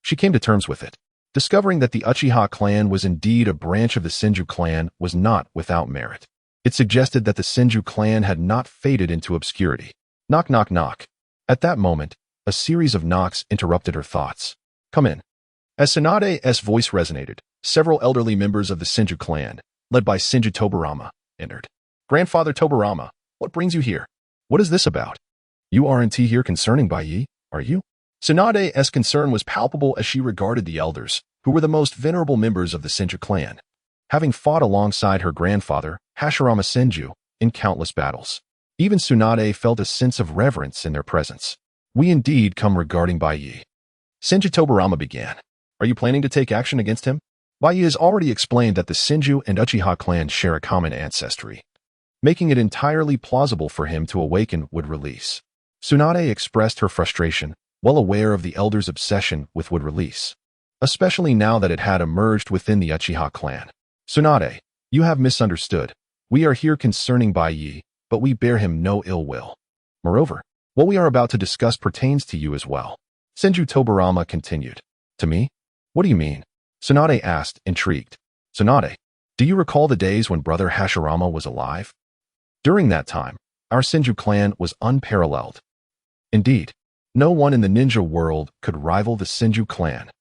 she came to terms with it. Discovering that the Uchiha clan was indeed a branch of the Shinju clan was not without merit. It suggested that the Shinju clan had not faded into obscurity. Knock, knock, knock. At that moment, a series of knocks interrupted her thoughts. Come in. As Tsunade's voice resonated, several elderly members of the Shinju clan, led by Shinji Tobarama, entered. Grandfather Tobarama, what brings you here? What is this about? You aren't here concerning Baiye, are you? Tsunade's concern was palpable as she regarded the elders, who were the most venerable members of the Shinju clan, having fought alongside her grandfather, Hashirama Shinju, in countless battles. Even Tsunade felt a sense of reverence in their presence. We indeed come regarding Baiye. Shinji Tobarama began. Are you planning to take action against him? Baiye has already explained that the Shinju and Uchiha clans share a common ancestry, making it entirely plausible for him to awaken wood release. Tsunade expressed her frustration, well aware of the elders' obsession with wood release, especially now that it had emerged within the Uchiha clan. Tsunade, you have misunderstood. We are here concerning Baiye, but we bear him no ill will. Moreover, what we are about to discuss pertains to you as well. Shinji Tobarama continued. To me? What do you mean? Tsunade asked, intrigued. Tsunade, do you recall the days when brother Hashirama was alive? During that time, our Shinju clan was unparalleled. Indeed, no one in the ninja world could rival the Shinju clan.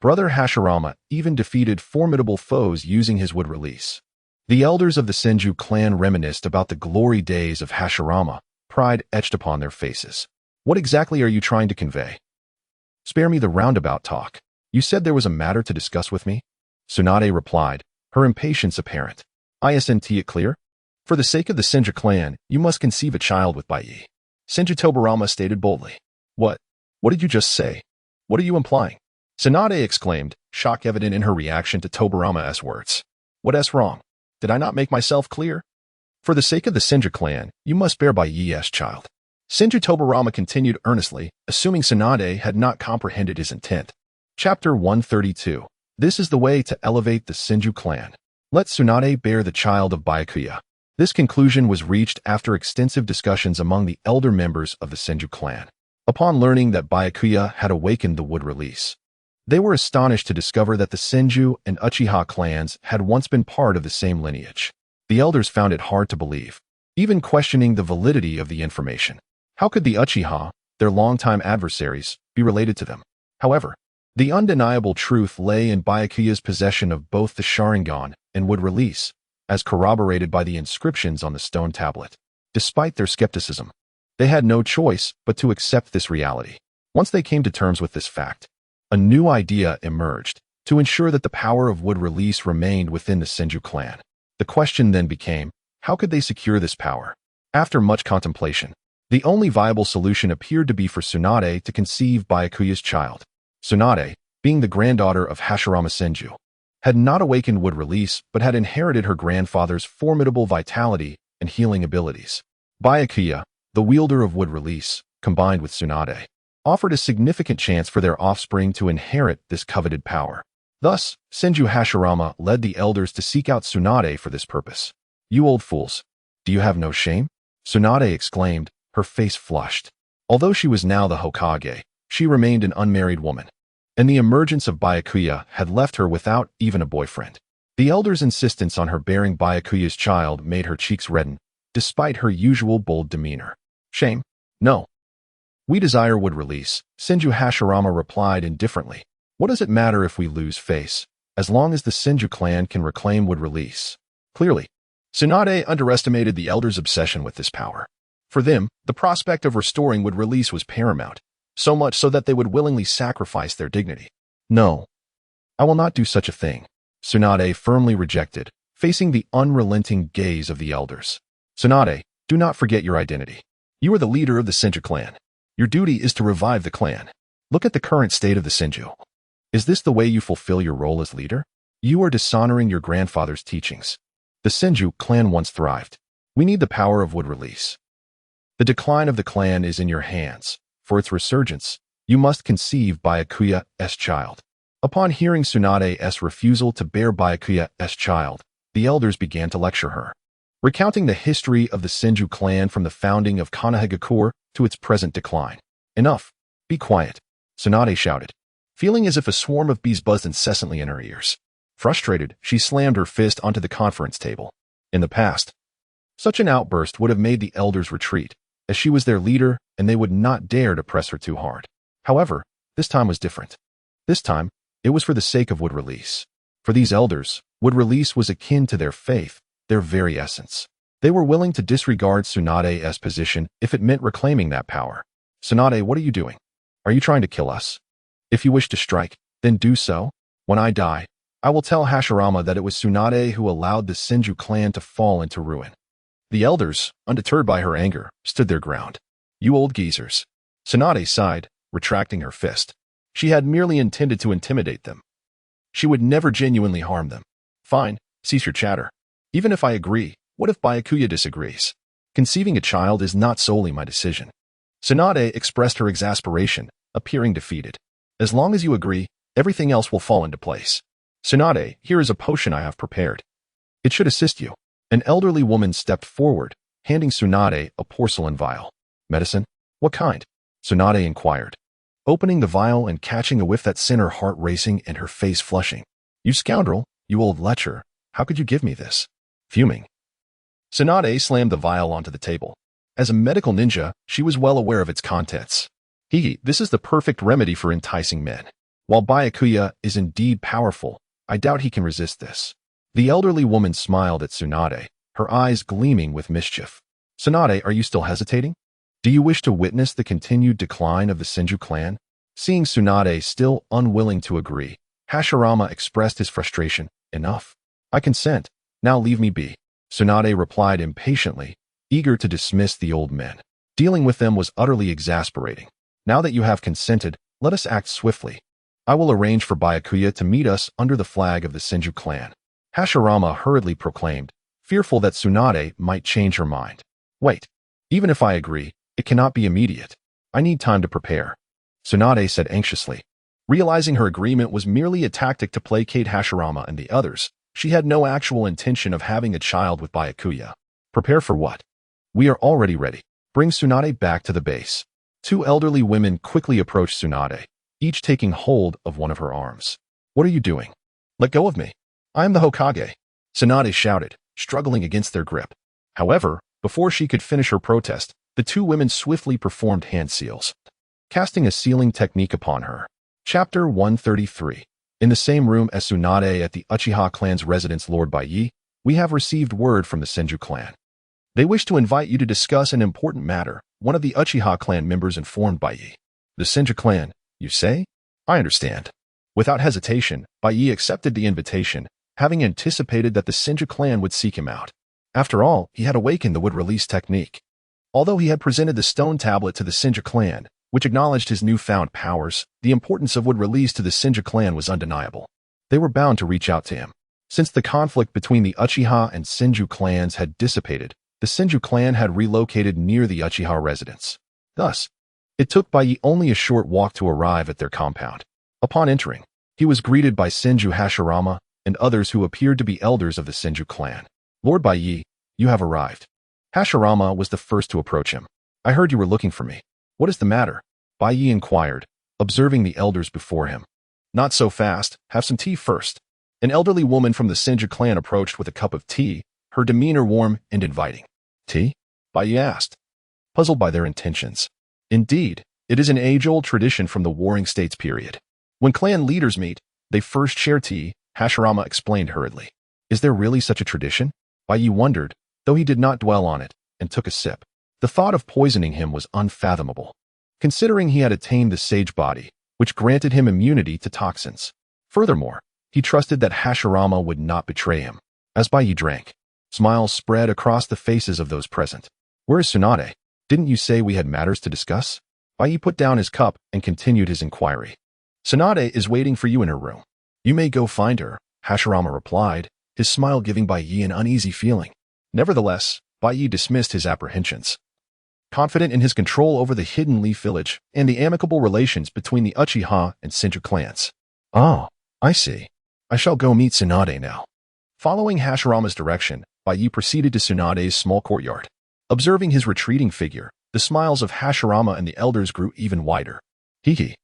Brother Hashirama even defeated formidable foes using his wood release. The elders of the Shinju clan reminisced about the glory days of Hashirama, pride etched upon their faces. What exactly are you trying to convey? Spare me the roundabout talk. You said there was a matter to discuss with me? Tsunade replied, her impatience apparent. Isn't it clear? For the sake of the Shinji clan, you must conceive a child with Baiye. Shinji Tobarama stated boldly. What? What did you just say? What are you implying? Tsunade exclaimed, shock evident in her reaction to Tobarama's words. What's wrong? Did I not make myself clear? For the sake of the Shinji clan, you must bear Baiye's child. Shinji Tobarama continued earnestly, assuming Tsunade had not comprehended his intent. Chapter 132. This is the way to elevate the Shinji clan. Let Tsunade bear the child of Byakuya. This conclusion was reached after extensive discussions among the elder members of the Shinji clan. Upon learning that Byakuya had awakened the wood release, they were astonished to discover that the Shinji and Uchiha clans had once been part of the same lineage. The elders found it hard to believe, even questioning the validity of the information. How could the Uchiha, their longtime adversaries, be related to them? However, the undeniable truth lay in Byakuya's possession of both the Sharingan and wood release, as corroborated by the inscriptions on the stone tablet. Despite their skepticism, they had no choice but to accept this reality. Once they came to terms with this fact, a new idea emerged to ensure that the power of wood release remained within the Shinji clan. The question then became, how could they secure this power? After much contemplation, the only viable solution appeared to be for Tsunade to conceive Byakuya's child. Tsunade, being the granddaughter of Hashirama Senju, had not awakened wood release but had inherited her grandfather's formidable vitality and healing abilities. Byakuya, the wielder of wood release, combined with Tsunade, offered a significant chance for their offspring to inherit this coveted power. Thus, Senju Hashirama led the elders to seek out Tsunade for this purpose. You old fools, do you have no shame? Tsunade exclaimed, her face flushed. Although she was now the Hokage, she remained an unmarried woman, and the emergence of Byakuya had left her without even a boyfriend. The elders' insistence on her bearing Byakuya's child made her cheeks redden, despite her usual bold demeanor. Shame? No. We desire wood release, Senju Hashirama replied indifferently. What does it matter if we lose face, as long as the Shinji clan can reclaim wood release? Clearly, Tsunade underestimated the elders' obsession with this power. For them, the prospect of restoring wood release was paramount, so much so that they would willingly sacrifice their dignity. No, I will not do such a thing, Tsunade firmly rejected, facing the unrelenting gaze of the elders. Tsunade, do not forget your identity. You are the leader of the Shinji clan. Your duty is to revive the clan. Look at the current state of the Shinji. Is this the way you fulfill your role as leader? You are dishonoring your grandfather's teachings. The Shinji clan once thrived. We need the power of wood release. The decline of the clan is in your hands. For its resurgence, you must conceive Byakuya's child. Upon hearing Tsunade's refusal to bear Byakuya's child, the elders began to lecture her, recounting the history of the Shinji clan from the founding of Konoha to its present decline. Enough. Be quiet, Tsunade shouted, feeling as if a swarm of bees buzzed incessantly in her ears. Frustrated, she slammed her fist onto the conference table. In the past, such an outburst would have made the elders retreat, as she was their leader and they would not dare to press her too hard. However, this time was different. This time, it was for the sake of wood release. For these elders, wood release was akin to their faith, their very essence. They were willing to disregard Tsunade's position if it meant reclaiming that power. Tsunade, what are you doing? Are you trying to kill us? If you wish to strike, then do so. When I die, I will tell Hashirama that it was Tsunade who allowed the Shinji clan to fall into ruin. The elders, undeterred by her anger, stood their ground. You old geezers. Tsunade sighed, retracting her fist. She had merely intended to intimidate them. She would never genuinely harm them. Fine, cease your chatter. Even if I agree, what if Byakuya disagrees? Conceiving a child is not solely my decision. Tsunade expressed her exasperation, appearing defeated. As long as you agree, everything else will fall into place. Tsunade, here is a potion I have prepared. It should assist you. An elderly woman stepped forward, handing Tsunade a porcelain vial. Medicine? What kind? Tsunade inquired, opening the vial and catching a whiff that sent her heart racing and her face flushing. You scoundrel, you old lecher, how could you give me this? Fuming, Tsunade slammed the vial onto the table. As a medical ninja, she was well aware of its contents. This is the perfect remedy for enticing men. While Byakuya is indeed powerful, I doubt he can resist this. The elderly woman smiled at Tsunade, her eyes gleaming with mischief. Tsunade, are you still hesitating? Do you wish to witness the continued decline of the Shinji clan? Seeing Tsunade still unwilling to agree, Hashirama expressed his frustration. Enough. I consent. Now leave me be. Tsunade replied impatiently, eager to dismiss the old men. Dealing with them was utterly exasperating. Now that you have consented, let us act swiftly. I will arrange for Byakuya to meet us under the flag of the Shinji clan. Hashirama hurriedly proclaimed, fearful that Tsunade might change her mind. Wait. Even if I agree, it cannot be immediate. I need time to prepare. Tsunade said anxiously. Realizing her agreement was merely a tactic to placate Hashirama and the others, she had no actual intention of having a child with Byakuya. Prepare for what? We are already ready. Bring Tsunade back to the base. Two elderly women quickly approached Tsunade, each taking hold of one of her arms. What are you doing? Let go of me. I am the Hokage. Tsunade shouted, struggling against their grip. However, before she could finish her protest, the two women swiftly performed hand seals, casting a sealing technique upon her. Chapter 133. In the same room as Tsunade at the Uchiha clan's residence, Lord Baiye, we have received word from the Shinji clan. They wish to invite you to discuss an important matter, one of the Uchiha clan members informed Baiye. The Shinji clan, you say? I understand. Without hesitation, Baiye accepted the invitation, having anticipated that the Shinji clan would seek him out. After all, he had awakened the wood-release technique. Although he had presented the stone tablet to the Shinji clan, which acknowledged his newfound powers, the importance of wood release to the Shinji clan was undeniable. They were bound to reach out to him. Since the conflict between the Uchiha and Shinji clans had dissipated, the Shinji clan had relocated near the Uchiha residence. Thus, it took Baiye only a short walk to arrive at their compound. Upon entering, he was greeted by Shinji Hashirama and others who appeared to be elders of the Shinji clan. Lord Baiye, you have arrived. Hashirama was the first to approach him. I heard you were looking for me. What is the matter? Baiye inquired, observing the elders before him. Not so fast, have some tea first. An elderly woman from the Shinji clan approached with a cup of tea, her demeanor warm and inviting. Tea? Baiye asked, puzzled by their intentions. Indeed, it is an age-old tradition from the Warring States period. When clan leaders meet, they first share tea, Hashirama explained hurriedly. Is there really such a tradition? Baiye wondered, though he did not dwell on it, and took a sip. The thought of poisoning him was unfathomable, considering he had attained the sage body, which granted him immunity to toxins. Furthermore, he trusted that Hashirama would not betray him. As Baiye drank, smiles spread across the faces of those present. Where is Tsunade? Didn't you say we had matters to discuss? Baiye put down his cup and continued his inquiry. Tsunade is waiting for you in her room. You may go find her, Hashirama replied, his smile giving Baiye an uneasy feeling. Nevertheless, Baiye dismissed his apprehensions. Confident in his control over the Hidden Leaf Village and the amicable relations between the Uchiha and Shinji clans. Oh, I see. I shall go meet Tsunade now. Following Hashirama's direction, Baiye proceeded to Tsunade's small courtyard. Observing his retreating figure, the smiles of Hashirama and the elders grew even wider. Hee.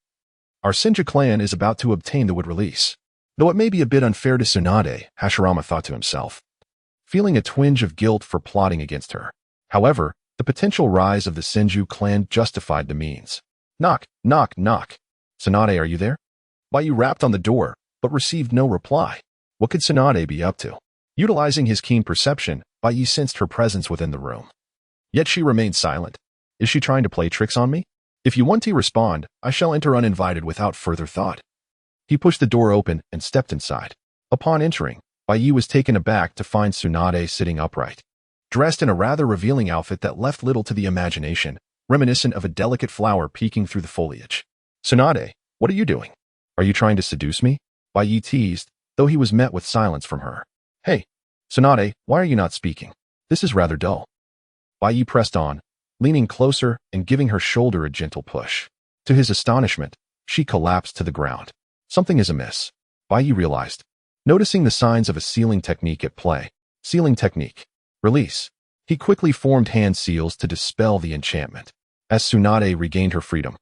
Our Shinji clan is about to obtain the wood release. Though it may be a bit unfair to Tsunade, Hashirama thought to himself, feeling a twinge of guilt for plotting against her. However, the potential rise of the Shinji clan justified the means. Knock, knock, knock. Tsunade, are you there? Baiye rapped on the door, but received no reply. What could Tsunade be up to? Utilizing his keen perception, Baiye sensed her presence within the room. Yet she remained silent. Is she trying to play tricks on me? If you want to respond, I shall enter uninvited without further thought. He pushed the door open and stepped inside. Upon entering, Baiye was taken aback to find Tsunade sitting upright, dressed in a rather revealing outfit that left little to the imagination, reminiscent of a delicate flower peeking through the foliage. Tsunade, what are you doing? Are you trying to seduce me? Baiye teased, though he was met with silence from her. Hey, Tsunade, why are you not speaking? This is rather dull. Baiye pressed on, leaning closer and giving her shoulder a gentle push. To his astonishment, she collapsed to the ground. Something is amiss, Baiye realized, noticing the signs of a sealing technique at play. Sealing technique. Release. He quickly formed hand seals to dispel the enchantment. As Tsunade regained her freedom,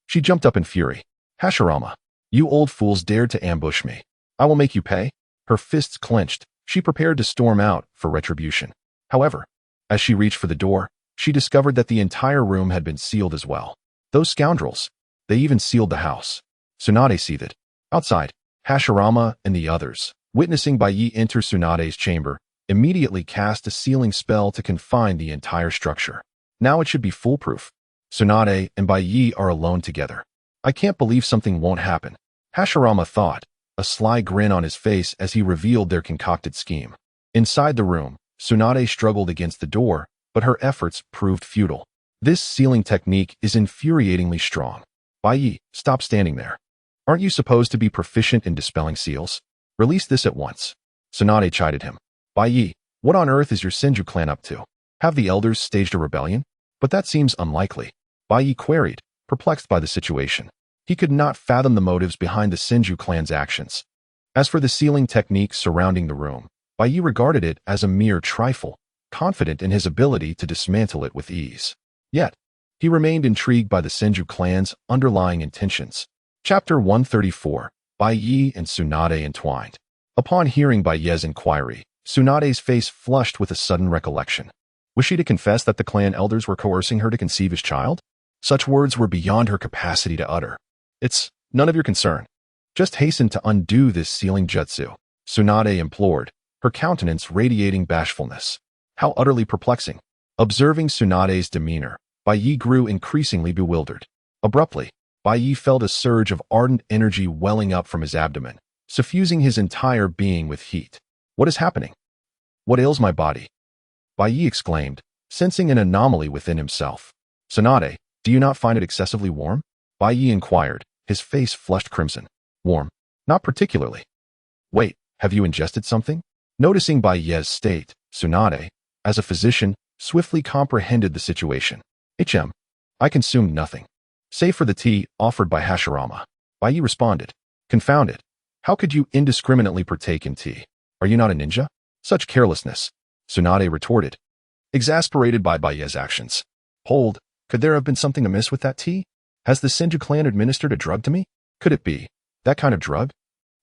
she jumped up in fury. Hashirama, you old fools dared to ambush me. I will make you pay. Her fists clenched, she prepared to storm out for retribution. However, as she reached for the door, she discovered that the entire room had been sealed as well. Those scoundrels. They even sealed the house. Tsunade seethed. Outside, Hashirama and the others, witnessing Baiye enter Tsunade's chamber, immediately cast a sealing spell to confine the entire structure. Now it should be foolproof. Tsunade and Baiye are alone together. I can't believe something won't happen, Hashirama thought, a sly grin on his face as he revealed their concocted scheme. Inside the room, Tsunade struggled against the door, but her efforts proved futile. This sealing technique is infuriatingly strong. Baiye, stop standing there. Aren't you supposed to be proficient in dispelling seals? Release this at once. Tsunade chided him. Baiye, what on earth is your Shinji clan up to? Have the elders staged a rebellion? But that seems unlikely. Baiye queried, perplexed by the situation. He could not fathom the motives behind the Shinji clan's actions. As for the sealing technique surrounding the room, Baiye regarded it as a mere trifle, confident in his ability to dismantle it with ease. Yet, he remained intrigued by the Shinji clan's underlying intentions. Chapter 134, Baiye and Tsunade entwined. Upon hearing Baiye's inquiry, Tsunade's face flushed with a sudden recollection. Was she to confess that the clan elders were coercing her to conceive his child? Such words were beyond her capacity to utter. It's none of your concern. Just hasten to undo this sealing jutsu, Tsunade implored, her countenance radiating bashfulness. How utterly perplexing. Observing Tsunade's demeanor, Baiye grew increasingly bewildered. Abruptly, Baiye felt a surge of ardent energy welling up from his abdomen, suffusing his entire being with heat. What is happening? What ails my body? Baiye exclaimed, sensing an anomaly within himself. Tsunade, do you not find it excessively warm? Baiye inquired, his face flushed crimson. Warm? Not particularly. Wait, have you ingested something? Noticing Baiye's state, Tsunade, as a physician, swiftly comprehended the situation. I consumed nothing. Save for the tea offered by Hashirama. Baiye responded. Confounded. How could you indiscriminately partake in tea? Are you not a ninja? Such carelessness. Tsunade retorted, exasperated by Baiye's actions. Hold, could there have been something amiss with that tea? Has the Shinji clan administered a drug to me? Could it be that kind of drug?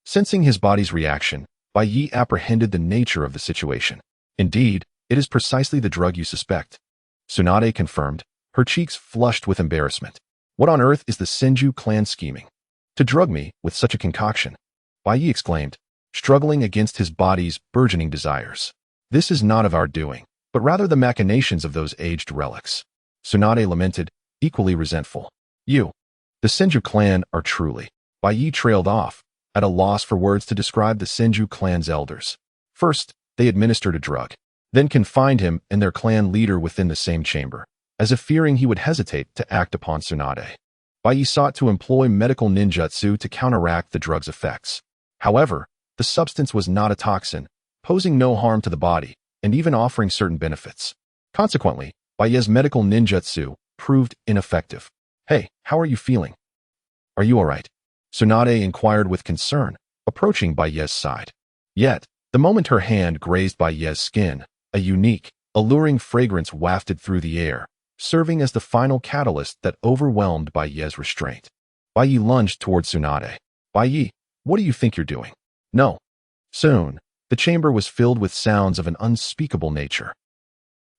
Sensing his body's reaction, Baiye apprehended the nature of the situation. Indeed, it is precisely the drug you suspect. Tsunade confirmed, her cheeks flushed with embarrassment. What on earth is the Shinji clan scheming? To drug me with such a concoction? Baiye exclaimed, struggling against his body's burgeoning desires. This is not of our doing, but rather the machinations of those aged relics. Tsunade lamented, equally resentful. You, the Shinji clan are truly. Baiye trailed off, at a loss for words to describe the Shinji clan's elders. First, they administered a drug, then confined him and their clan leader within the same chamber, as if fearing he would hesitate to act upon Tsunade. Baiye sought to employ medical ninjutsu to counteract the drug's effects. However, the substance was not a toxin, posing no harm to the body, and even offering certain benefits. Consequently, Baiye's medical ninjutsu proved ineffective. Hey, how are you feeling? Are you alright? Tsunade inquired with concern, approaching Baiye's side. Yet, the moment her hand grazed Baiye's skin, a unique, alluring fragrance wafted through the air, serving as the final catalyst that overwhelmed Baiye's restraint. Baiye lunged toward Tsunade. Baiye, what do you think you're doing? No. Soon, the chamber was filled with sounds of an unspeakable nature.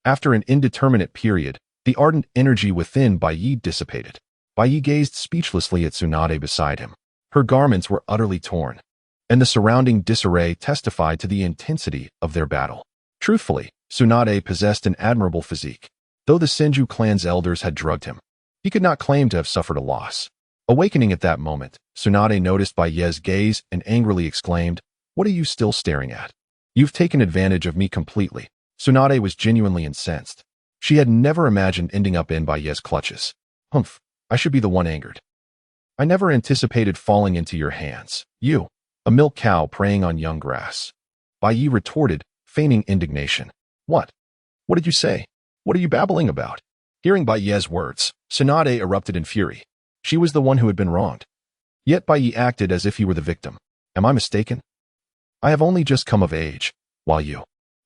After an indeterminate period, the ardent energy within Baiye dissipated. Baiye gazed speechlessly at Tsunade beside him. Her garments were utterly torn, and the surrounding disarray testified to the intensity of their battle. Truthfully, Tsunade possessed an admirable physique. Though the Shinji clan's elders had drugged him, he could not claim to have suffered a loss. Awakening at that moment, Tsunade noticed Baiye's gaze and angrily exclaimed, "What are you still staring at? You've taken advantage of me completely." Tsunade was genuinely incensed. She had never imagined ending up in Baiye's clutches. Humph, I should be the one angered. I never anticipated falling into your hands. You, a milk cow preying on young grass. Baiye retorted, feigning indignation. What? What did you say? What are you babbling about? Hearing Baiye's words, Tsunade erupted in fury. She was the one who had been wronged. Yet Baiye acted as if he were the victim. Am I mistaken? I have only just come of age, while you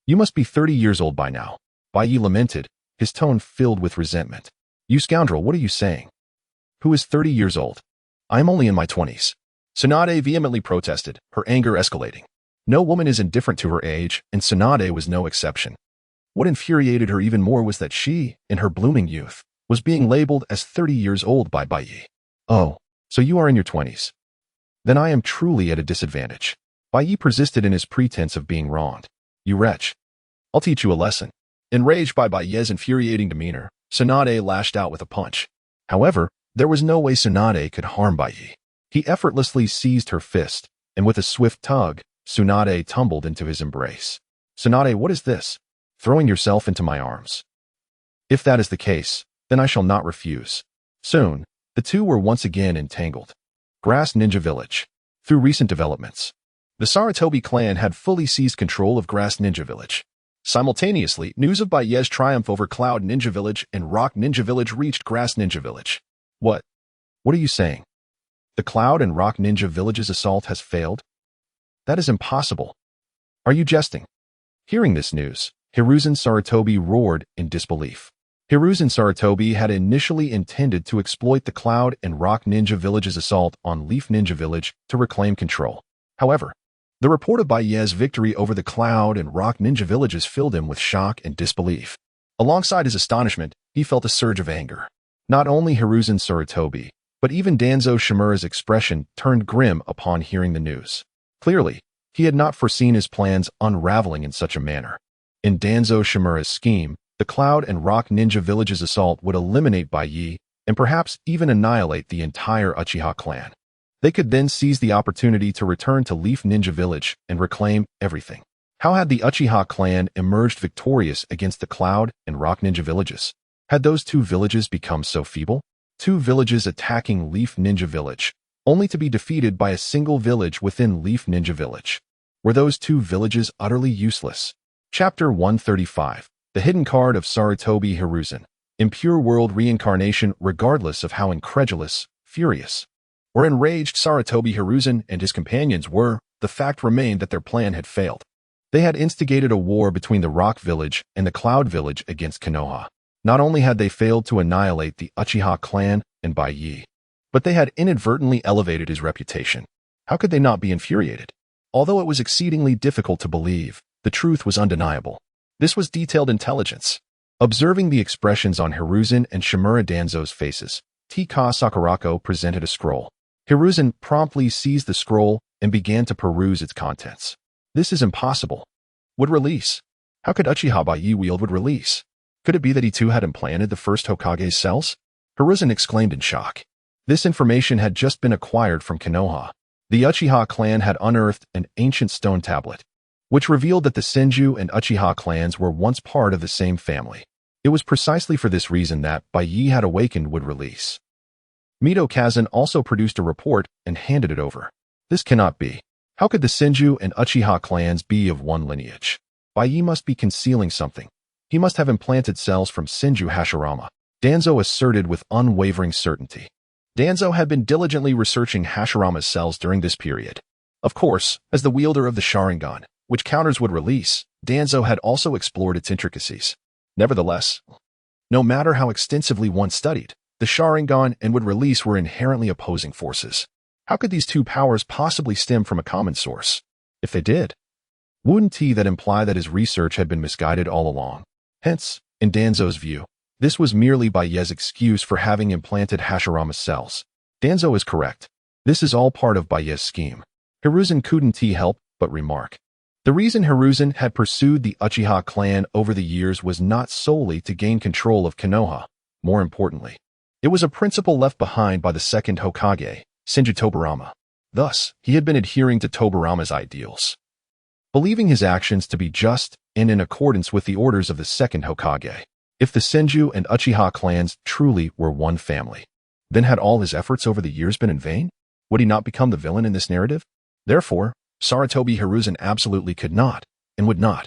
must be 30 years old by now. Baiye lamented, his tone filled with resentment. You scoundrel, what are you saying? Who is 30 years old? I am only in my 20s. Tsunade vehemently protested, her anger escalating. No woman is indifferent to her age, and Tsunade was no exception. What infuriated her even more was that she, in her blooming youth, was being labeled as 30 years old by Baiye. Oh, so you are in your 20s. Then I am truly at a disadvantage. Baiye persisted in his pretense of being wronged. You wretch. I'll teach you a lesson. Enraged by Baiye's infuriating demeanor, Tsunade lashed out with a punch. However, there was no way Tsunade could harm Baiye. He effortlessly seized her fist, and with a swift tug, Tsunade tumbled into his embrace. Tsunade, what is this? throwing yourself into my arms. If that is the case, then I shall not refuse. Soon, the two were once again entangled. Grass Ninja Village. Through recent developments, the Sarutobi clan had fully seized control of Grass Ninja Village. Simultaneously, news of Baiye's triumph over Cloud Ninja Village and Rock Ninja Village reached Grass Ninja Village. What? What are you saying? The Cloud and Rock Ninja Village's assault has failed? That is impossible. Are you jesting? Hearing this news, Hiruzen Sarutobi roared in disbelief. Hiruzen Sarutobi had initially intended to exploit the Cloud and Rock Ninja Village's assault on Leaf Ninja Village to reclaim control. However, the report of Baiye's victory over the Cloud and Rock Ninja Villages filled him with shock and disbelief. Alongside his astonishment, he felt a surge of anger. Not only Hiruzen Sarutobi, but even Danzo Shimura's expression turned grim upon hearing the news. Clearly, he had not foreseen his plans unraveling in such a manner. In Danzo Shimura's scheme, the Cloud and Rock Ninja Village's assault would eliminate Baiye and perhaps even annihilate the entire Uchiha clan. They could then seize the opportunity to return to Leaf Ninja Village and reclaim everything. How had the Uchiha clan emerged victorious against the Cloud and Rock Ninja Villages? Had those two villages become so feeble? Two villages attacking Leaf Ninja Village, only to be defeated by a single village within Leaf Ninja Village. Were those two villages utterly useless? Chapter 135. The Hidden Card of Sarutobi Hiruzen. Impure world reincarnation regardless of how incredulous, furious, or enraged Sarutobi Hiruzen and his companions were, the fact remained that their plan had failed. They had instigated a war between the Rock Village and the Cloud Village against Konoha. Not only had they failed to annihilate the Uchiha clan and Baiye, but they had inadvertently elevated his reputation. How could they not be infuriated? Although it was exceedingly difficult to believe, the truth was undeniable. This was detailed intelligence. Observing the expressions on Hiruzen and Shimura Danzo's faces, Tika Sakurako presented a scroll. Hiruzen promptly seized the scroll and began to peruse its contents. This is impossible. Would release? How could Uchiha Baiye wield would release? Could it be that he too had implanted the first Hokage's cells? Hiruzen exclaimed in shock. This information had just been acquired from Konoha. The Uchiha clan had unearthed an ancient stone tablet, which revealed that the Senju and Uchiha clans were once part of the same family. It was precisely for this reason that Baiye had awakened would release. Mito Kazan also produced a report and handed it over. This cannot be. How could the Senju and Uchiha clans be of one lineage? Baiye must be concealing something. He must have implanted cells from Senju Hashirama. Danzo asserted with unwavering certainty. Danzo had been diligently researching Hashirama's cells during this period. Of course, as the wielder of the Sharingan, which counters would release, Danzo had also explored its intricacies. Nevertheless, no matter how extensively one studied, the Sharingan and would release were inherently opposing forces. How could these two powers possibly stem from a common source? If they did, wouldn't that imply that his research had been misguided all along? Hence, in Danzo's view, this was merely Baiye's excuse for having implanted Hashirama's cells. Danzo is correct. This is all part of Baiye's scheme. Hiruzen couldn't help but remark. The reason Hiruzen had pursued the Uchiha clan over the years was not solely to gain control of Konoha. More importantly, it was a principle left behind by the second Hokage, Shinji Tobirama. Thus, he had been adhering to Tobirama's ideals, believing his actions to be just and in accordance with the orders of the second Hokage. If the Senju and Uchiha clans truly were one family, then had all his efforts over the years been in vain? Would he not become the villain in this narrative? Therefore, Sarutobi Hiruzen absolutely could not, and would not,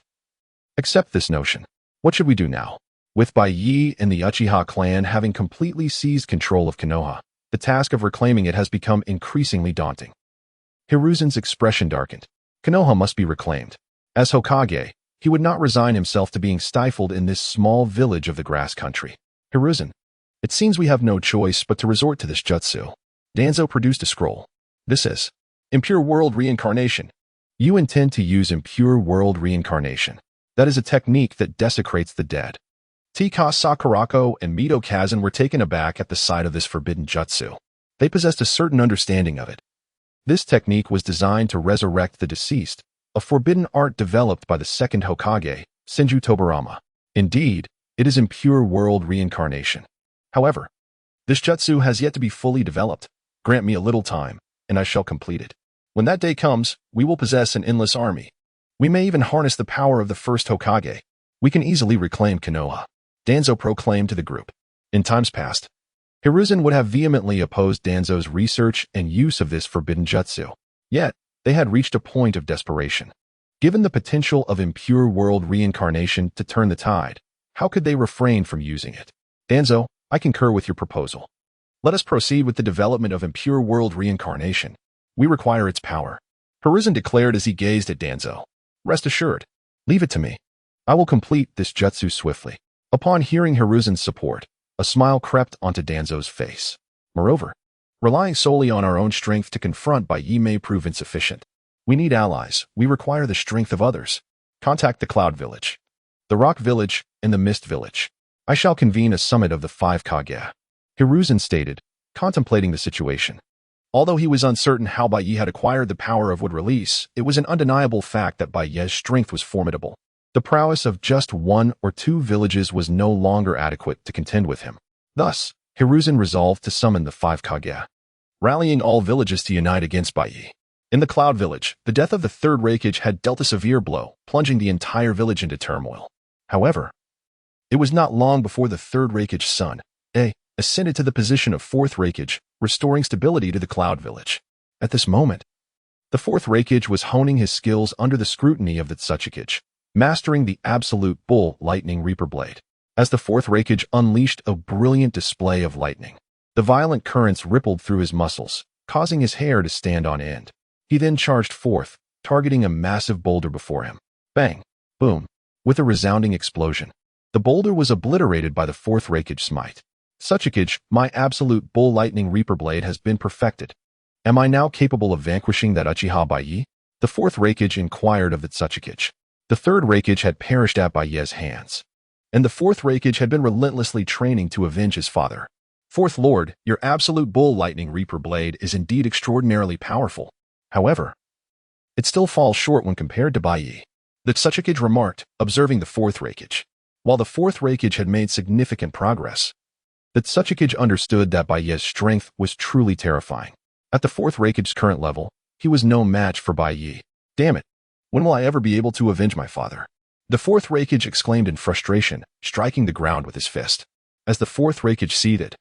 accept this notion. What should we do now? With Baiye and the Uchiha clan having completely seized control of Konoha, the task of reclaiming it has become increasingly daunting. Hiruzen's expression darkened. Konoha must be reclaimed. As Hokage, he would not resign himself to being stifled in this small village of the grass country. Hiruzen, it seems we have no choice but to resort to this jutsu. Danzo produced a scroll. This is Impure World Reincarnation. You intend to use Impure World Reincarnation. That is a technique that desecrates the dead. Tika Sakurako and Mito Kazan were taken aback at the sight of this forbidden jutsu. They possessed a certain understanding of it. This technique was designed to resurrect the deceased, a forbidden art developed by the second Hokage, Shinji Tobirama. Indeed, it is Impure World Reincarnation. However, this jutsu has yet to be fully developed. Grant me a little time, and I shall complete it. When that day comes, we will possess an endless army. We may even harness the power of the first Hokage. We can easily reclaim Konoha, Danzo proclaimed to the group. In times past, Hiruzen would have vehemently opposed Danzo's research and use of this forbidden jutsu. Yet, they had reached a point of desperation. Given the potential of impure world reincarnation to turn the tide, how could they refrain from using it? Danzo, I concur with your proposal. Let us proceed with the development of impure world reincarnation. We require its power. Hiruzen declared as he gazed at Danzo. Rest assured, leave it to me. I will complete this jutsu swiftly. Upon hearing Hiruzen's support, a smile crept onto Danzo's face. Moreover, relying solely on our own strength to confront Baiye may prove insufficient. We need allies. We require the strength of others. Contact the Cloud Village, the Rock Village, and the Mist Village. I shall convene a summit of the 5 Kage. Hiruzen stated, contemplating the situation. Although he was uncertain how Baiye had acquired the power of wood release, it was an undeniable fact that Baiye's strength was formidable. The prowess of just 1 or 2 villages was no longer adequate to contend with him. Thus, Hiruzen resolved to summon the 5 Kage, rallying all villages to unite against Baiye. In the Cloud Village, the death of the 3rd Raikage had dealt a severe blow, plunging the entire village into turmoil. However, it was not long before the 3rd Raikage's son, ascended to the position of 4th Raikage, restoring stability to the Cloud Village. At this moment, the 4th Raikage was honing his skills under the scrutiny of the Tsuchikage, mastering the absolute Bull Lightning Reaper Blade. As the 4th Raikage unleashed a brilliant display of lightning, the violent currents rippled through his muscles, causing his hair to stand on end. He then charged forth, targeting a massive boulder before him. Bang! Boom! With a resounding explosion, the boulder was obliterated by the 4th Raikage smite. Tsuchikage, my absolute Bull Lightning Reaper Blade has been perfected. Am I now capable of vanquishing that Uchiha Baiye? The 4th Raikage inquired of the Tsuchikage. The 3rd Raikage had perished at Baiye's hands, and the 4th Raikage had been relentlessly training to avenge his father. 4th Lord, your absolute Bull Lightning Reaper Blade is indeed extraordinarily powerful. However, it still falls short when compared to Baiye. The Tsuchikage remarked, observing the 4th Raikage. While the 4th Raikage had made significant progress, the Tsuchikage understood that Baiye's strength was truly terrifying. At the 4th Raikage's current level, he was no match for Baiye. Damn it! When will I ever be able to avenge my father? The 4th Raikage exclaimed in frustration, striking the ground with his fist. As the 4th Raikage seethed,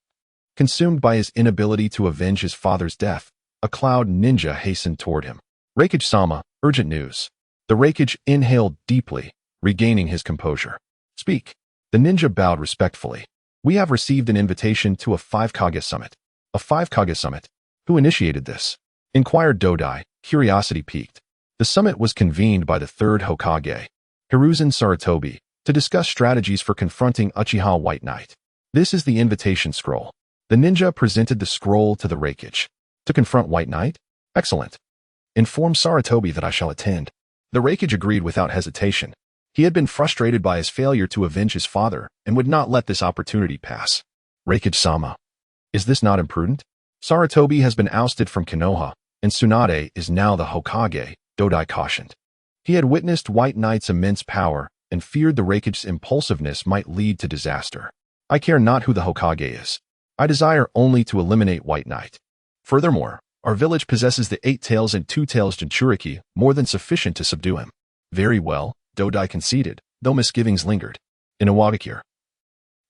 consumed by his inability to avenge his father's death, a cloud ninja hastened toward him. Raikage-sama, urgent news. The Raikage inhaled deeply, regaining his composure. Speak. The ninja bowed respectfully. We have received an invitation to a 5 Kage summit. A 5 Kage summit? Who initiated this? Inquired Dodai, curiosity piqued. The summit was convened by the 3rd Hokage, Hiruzen Sarutobi, to discuss strategies for confronting Uchiha White Knight. This is the invitation scroll. The ninja presented the scroll to the Raikage. To confront White Knight? Excellent. Inform Sarutobi that I shall attend. The Raikage agreed without hesitation. He had been frustrated by his failure to avenge his father and would not let this opportunity pass. Raikage-sama, is this not imprudent? Sarutobi has been ousted from Konoha, and Tsunade is now the Hokage, Dodai cautioned. He had witnessed White Knight's immense power and feared the Raikage's impulsiveness might lead to disaster. I care not who the Hokage is. I desire only to eliminate White Knight. Furthermore, our village possesses the 8 tails and 2 tails Jinchuriki, more than sufficient to subdue him. Very well, Dodai conceded, though misgivings lingered. In Iwagakure,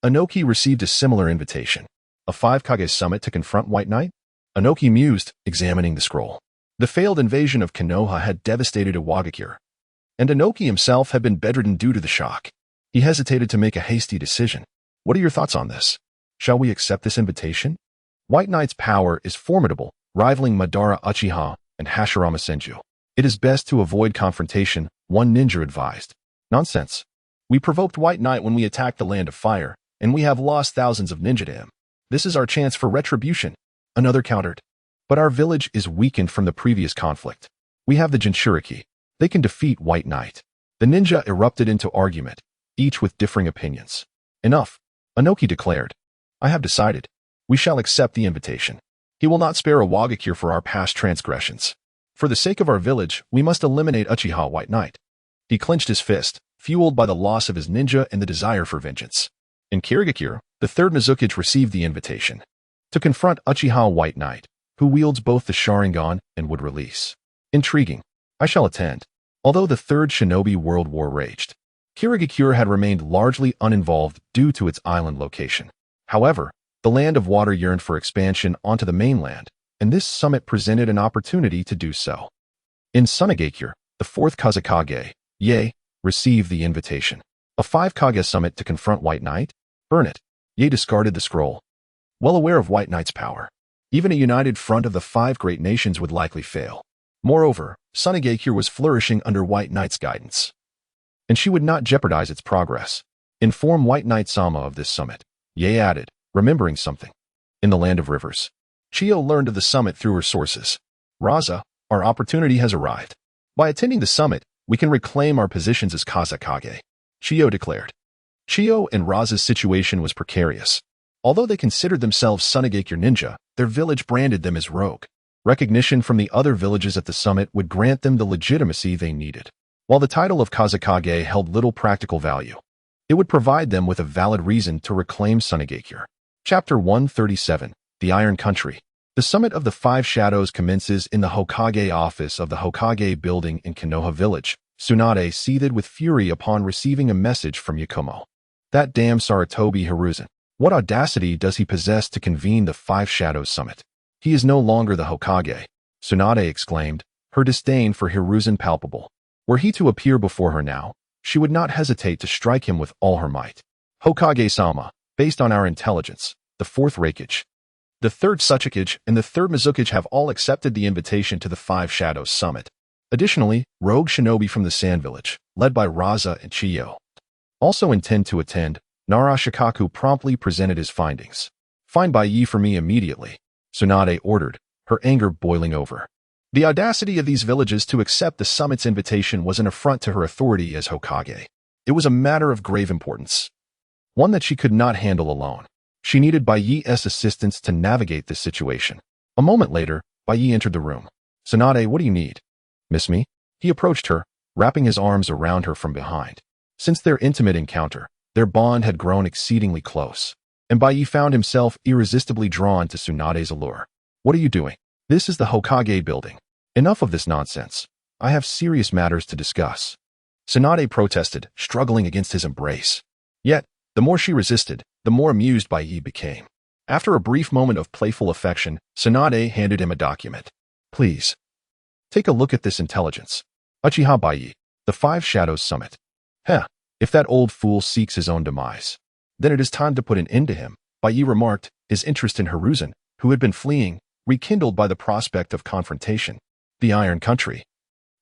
Inoki received a similar invitation. A 5 Kage summit to confront White Knight? Inoki mused, examining the scroll. The failed invasion of Konoha had devastated Iwagakure, and Inoki himself had been bedridden due to the shock. He hesitated to make a hasty decision. What are your thoughts on this? Shall we accept this invitation? White Knight's power is formidable, rivaling Madara Uchiha and Hashirama Senju. It is best to avoid confrontation, one ninja advised. Nonsense. We provoked White Knight when we attacked the Land of Fire, and we have lost thousands of ninja to him. This is our chance for retribution. Another countered. But our village is weakened from the previous conflict. We have the Jinchuriki. They can defeat White Knight. The ninja erupted into argument, each with differing opinions. Enough, Inoki declared. I have decided. We shall accept the invitation. He will not spare Iwagakure for our past transgressions. For the sake of our village, we must eliminate Uchiha White Knight. He clenched his fist, fueled by the loss of his ninja and the desire for vengeance. In Kirigakure, the 3rd Mizukage received the invitation to confront Uchiha White Knight, who wields both the Sharingan and wood release. Intriguing. I shall attend. Although the 3rd Shinobi World War raged, Kirigakure had remained largely uninvolved due to its island location. However, the Land of Water yearned for expansion onto the mainland, and this summit presented an opportunity to do so. In Sunagakure, the fourth Kazekage, Ye, received the invitation. A 5 Kage summit to confront White Knight? Burn it. Ye discarded the scroll. Well aware of White Knight's power, even a united front of the 5 great nations would likely fail. Moreover, Sunagakure was flourishing under White Knight's guidance, and she would not jeopardize its progress. Inform White Knight-sama of this summit, Ye added, remembering something. In the Land of Rivers, Chiyo learned of the summit through her sources. Raza, our opportunity has arrived. By attending the summit, we can reclaim our positions as Kazekage, Chiyo declared. Chiyo and Raza's situation was precarious. Although they considered themselves Sunagakure ninja, their village branded them as rogue. Recognition from the other villages at the summit would grant them the legitimacy they needed. While the title of Kazekage held little practical value, it would provide them with a valid reason to reclaim Sunagakure. Chapter 137, The Iron Country. The summit of the 5 shadows commences in the Hokage office of the Hokage building in Konoha village. Tsunade seethed with fury upon receiving a message from Yakumo. That damn Sarutobi Hiruzen. What audacity does he possess to convene the 5 shadows summit? He is no longer the Hokage, Tsunade exclaimed, her disdain for Hiruzen palpable. Were he to appear before her now, she would not hesitate to strike him with all her might. Hokage-sama, based on our intelligence, the 4th Raikage, the 3rd Tsuchikage, and the 3rd Mizukage have all accepted the invitation to the 5 Shadows Summit. Additionally, rogue shinobi from the Sand Village, led by Raza and Chiyo, also intend to attend. Narashikaku promptly presented his findings. Find Baiye for me immediately, Tsunade ordered, her anger boiling over. The audacity of these villages to accept the summit's invitation was an affront to her authority as Hokage. It was a matter of grave importance, one that she could not handle alone. She needed Baiye's assistance to navigate this situation. A moment later, Baiye entered the room. Tsunade, what do you need? Miss me? He approached her, wrapping his arms around her from behind. Since their intimate encounter, their bond had grown exceedingly close, and Baiye found himself irresistibly drawn to Tsunade's allure. What are you doing? This is the Hokage building. Enough of this nonsense. I have serious matters to discuss. Tsunade protested, struggling against his embrace. Yet, the more she resisted, the more amused Baiye became. After a brief moment of playful affection, Tsunade handed him a document. Please, take a look at this intelligence. Uchiha Baiye, the 5 Shadows Summit. Heh. If that old fool seeks his own demise, then it is time to put an end to him, Baiye remarked, his interest in Hiruzen, who had been fleeing, rekindled by the prospect of confrontation. The Iron Country,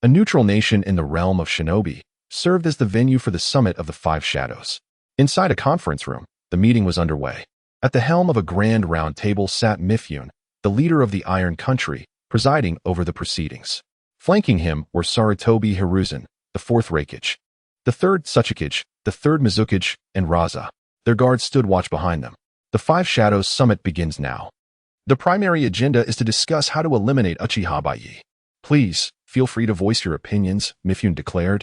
a neutral nation in the realm of shinobi, served as the venue for the summit of the 5 shadows. Inside a conference room, the meeting was underway. At the helm of a grand round table sat Mifune, the leader of the Iron Country, presiding over the proceedings. Flanking him were Sarutobi Hiruzen, the 4th Raikage, the 3rd Tsuchikage, the 3rd Mizukage, and Raza. Their guards stood watch behind them. The 5 Shadows Summit begins now. The primary agenda is to discuss how to eliminate Uchiha Baiye. Please, feel free to voice your opinions, Mifune declared.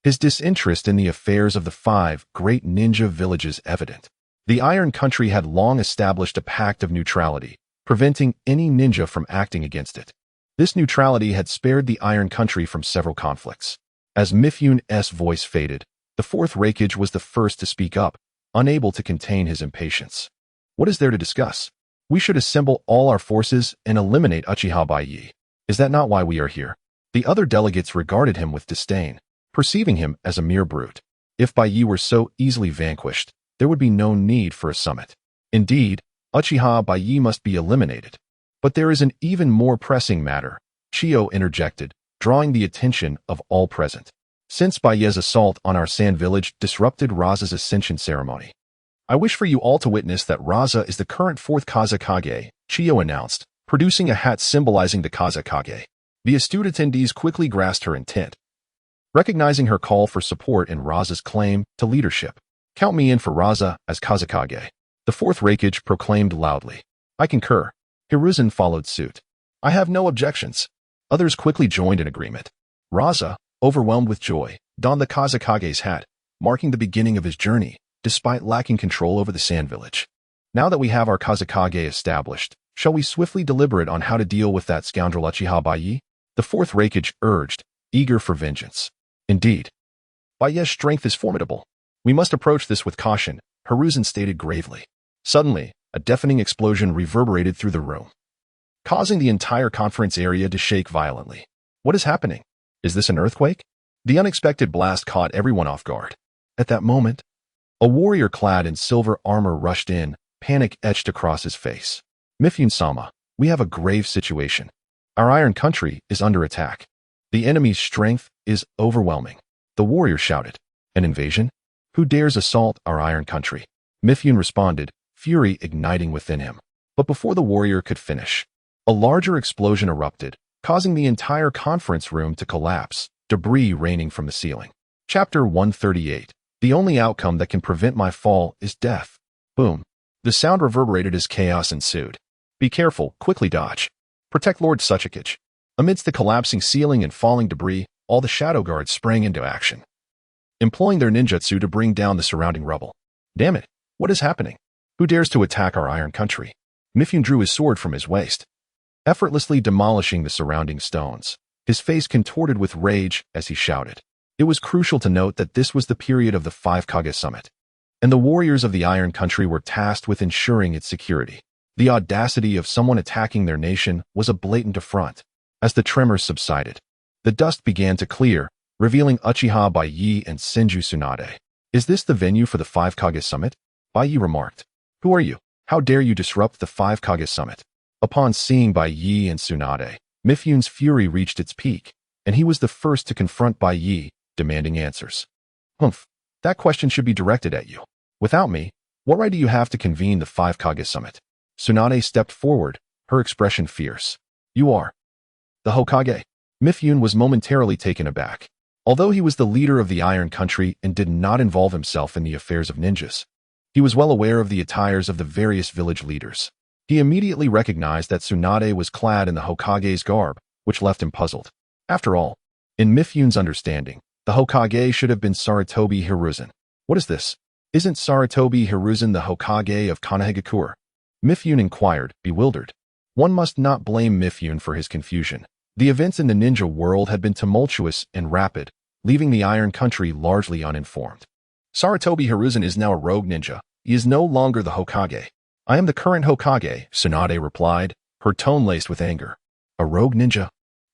His disinterest in the affairs of the 5 great ninja villages evident. The Iron Country had long established a pact of neutrality, preventing any ninja from acting against it. This neutrality had spared the Iron Country from several conflicts. As Mifune's voice faded, the 4th Raikage was the first to speak up, unable to contain his impatience. What is there to discuss? We should assemble all our forces and eliminate Uchiha Baiye. Is that not why we are here? The other delegates regarded him with disdain, perceiving him as a mere brute. If Baiye were so easily vanquished, there would be no need for a summit. Indeed, Uchiha Baiye must be eliminated. But there is an even more pressing matter, Chiyo interjected, drawing the attention of all present. Since Baiye's assault on our Sand Village disrupted Raza's ascension ceremony, I wish for you all to witness that Raza is the current 4th Kazekage, Chiyo announced, producing a hat symbolizing the Kazekage. The astute attendees quickly grasped her intent, recognizing her call for support in Raza's claim to leadership. Count me in for Raza as Kazekage, the 4th Raikage proclaimed loudly. I concur. Hiruzen followed suit. I have no objections. Others quickly joined in agreement. Raza, overwhelmed with joy, donned the Kazekage's hat, marking the beginning of his journey, despite lacking control over the Sand Village. Now that we have our Kazekage established, shall we swiftly deliberate on how to deal with that scoundrel Uchiha Baiye? The 4th Raikage urged, eager for vengeance. Indeed. Baiye's strength is formidable. We must approach this with caution, Hiruzen stated gravely. Suddenly, a deafening explosion reverberated through the room, causing the entire conference area to shake violently. What is happening? Is this an earthquake? The unexpected blast caught everyone off guard. At that moment, a warrior clad in silver armor rushed in, panic etched across his face. Mifune-sama, we have a grave situation. Our Iron Country is under attack. The enemy's strength is overwhelming. The warrior shouted. An invasion? Who dares assault our Iron Country? Mifune responded, fury igniting within him. But before the warrior could finish, a larger explosion erupted, causing the entire conference room to collapse, debris raining from the ceiling. Chapter 138. The only outcome that can prevent my fall is death. Boom. The sound reverberated as chaos ensued. Be careful, quickly dodge. Protect Lord Suchikage. Amidst the collapsing ceiling and falling debris, all the shadow guards sprang into action, employing their ninjutsu to bring down the surrounding rubble. Damn it, what is happening? Who dares to attack our Iron Country? Mifune drew his sword from his waist, effortlessly demolishing the surrounding stones. His face contorted with rage as he shouted. It was crucial to note that this was the period of the Five Kage Summit, and the warriors of the Iron Country were tasked with ensuring its security. The audacity of someone attacking their nation was a blatant affront. As the tremors subsided, the dust began to clear, revealing Uchiha Baiye and Senju Tsunade. Is this the venue for the Five Kage Summit? Baiye remarked. Who are you? How dare you disrupt the Five Kage Summit? Upon seeing Baiye and Tsunade, Mifune's fury reached its peak, and he was the first to confront Baiye, demanding answers. Humph, that question should be directed at you. Without me, what right do you have to convene the Five Kage Summit? Tsunade stepped forward, her expression fierce. You are the Hokage. Mifune was momentarily taken aback. Although he was the leader of the Iron Country and did not involve himself in the affairs of ninjas, he was well aware of the attires of the various village leaders. He immediately recognized that Tsunade was clad in the Hokage's garb, which left him puzzled. After all, in Mifune's understanding, the Hokage should have been Sarutobi Hiruzen. What is this? Isn't Sarutobi Hiruzen the Hokage of Konoha? Mifune inquired, bewildered. One must not blame Mifune for his confusion. The events in the ninja world had been tumultuous and rapid, leaving the Iron Country largely uninformed. Sarutobi Hiruzen is now a rogue ninja. He is no longer the Hokage. I am the current Hokage, Tsunade replied, her tone laced with anger. A rogue ninja?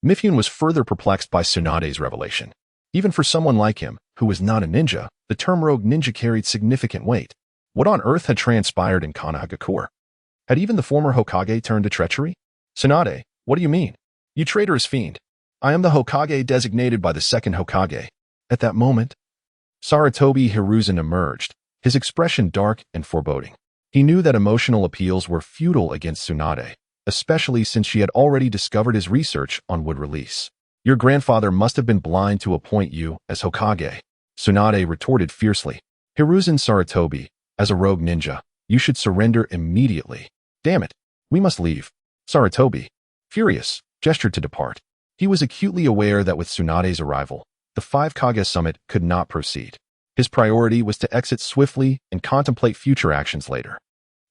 Mifune was further perplexed by Tsunade's revelation. Even for someone like him, who was not a ninja, the term rogue ninja carried significant weight. What on earth had transpired in Konoha? Had even the former Hokage turned to treachery? Tsunade, what do you mean? You traitorous fiend. I am the Hokage designated by the second Hokage. At that moment, Sarutobi Hiruzen emerged, his expression dark and foreboding. He knew that emotional appeals were futile against Tsunade, especially since she had already discovered his research on wood release. Your grandfather must have been blind to appoint you as Hokage, Tsunade retorted fiercely. Hiruzen Sarutobi, as a rogue ninja, you should surrender immediately. Damn it, we must leave. Sarutobi, furious, gestured to depart. He was acutely aware that with Tsunade's arrival, the Five Kage Summit could not proceed. His priority was to exit swiftly and contemplate future actions later.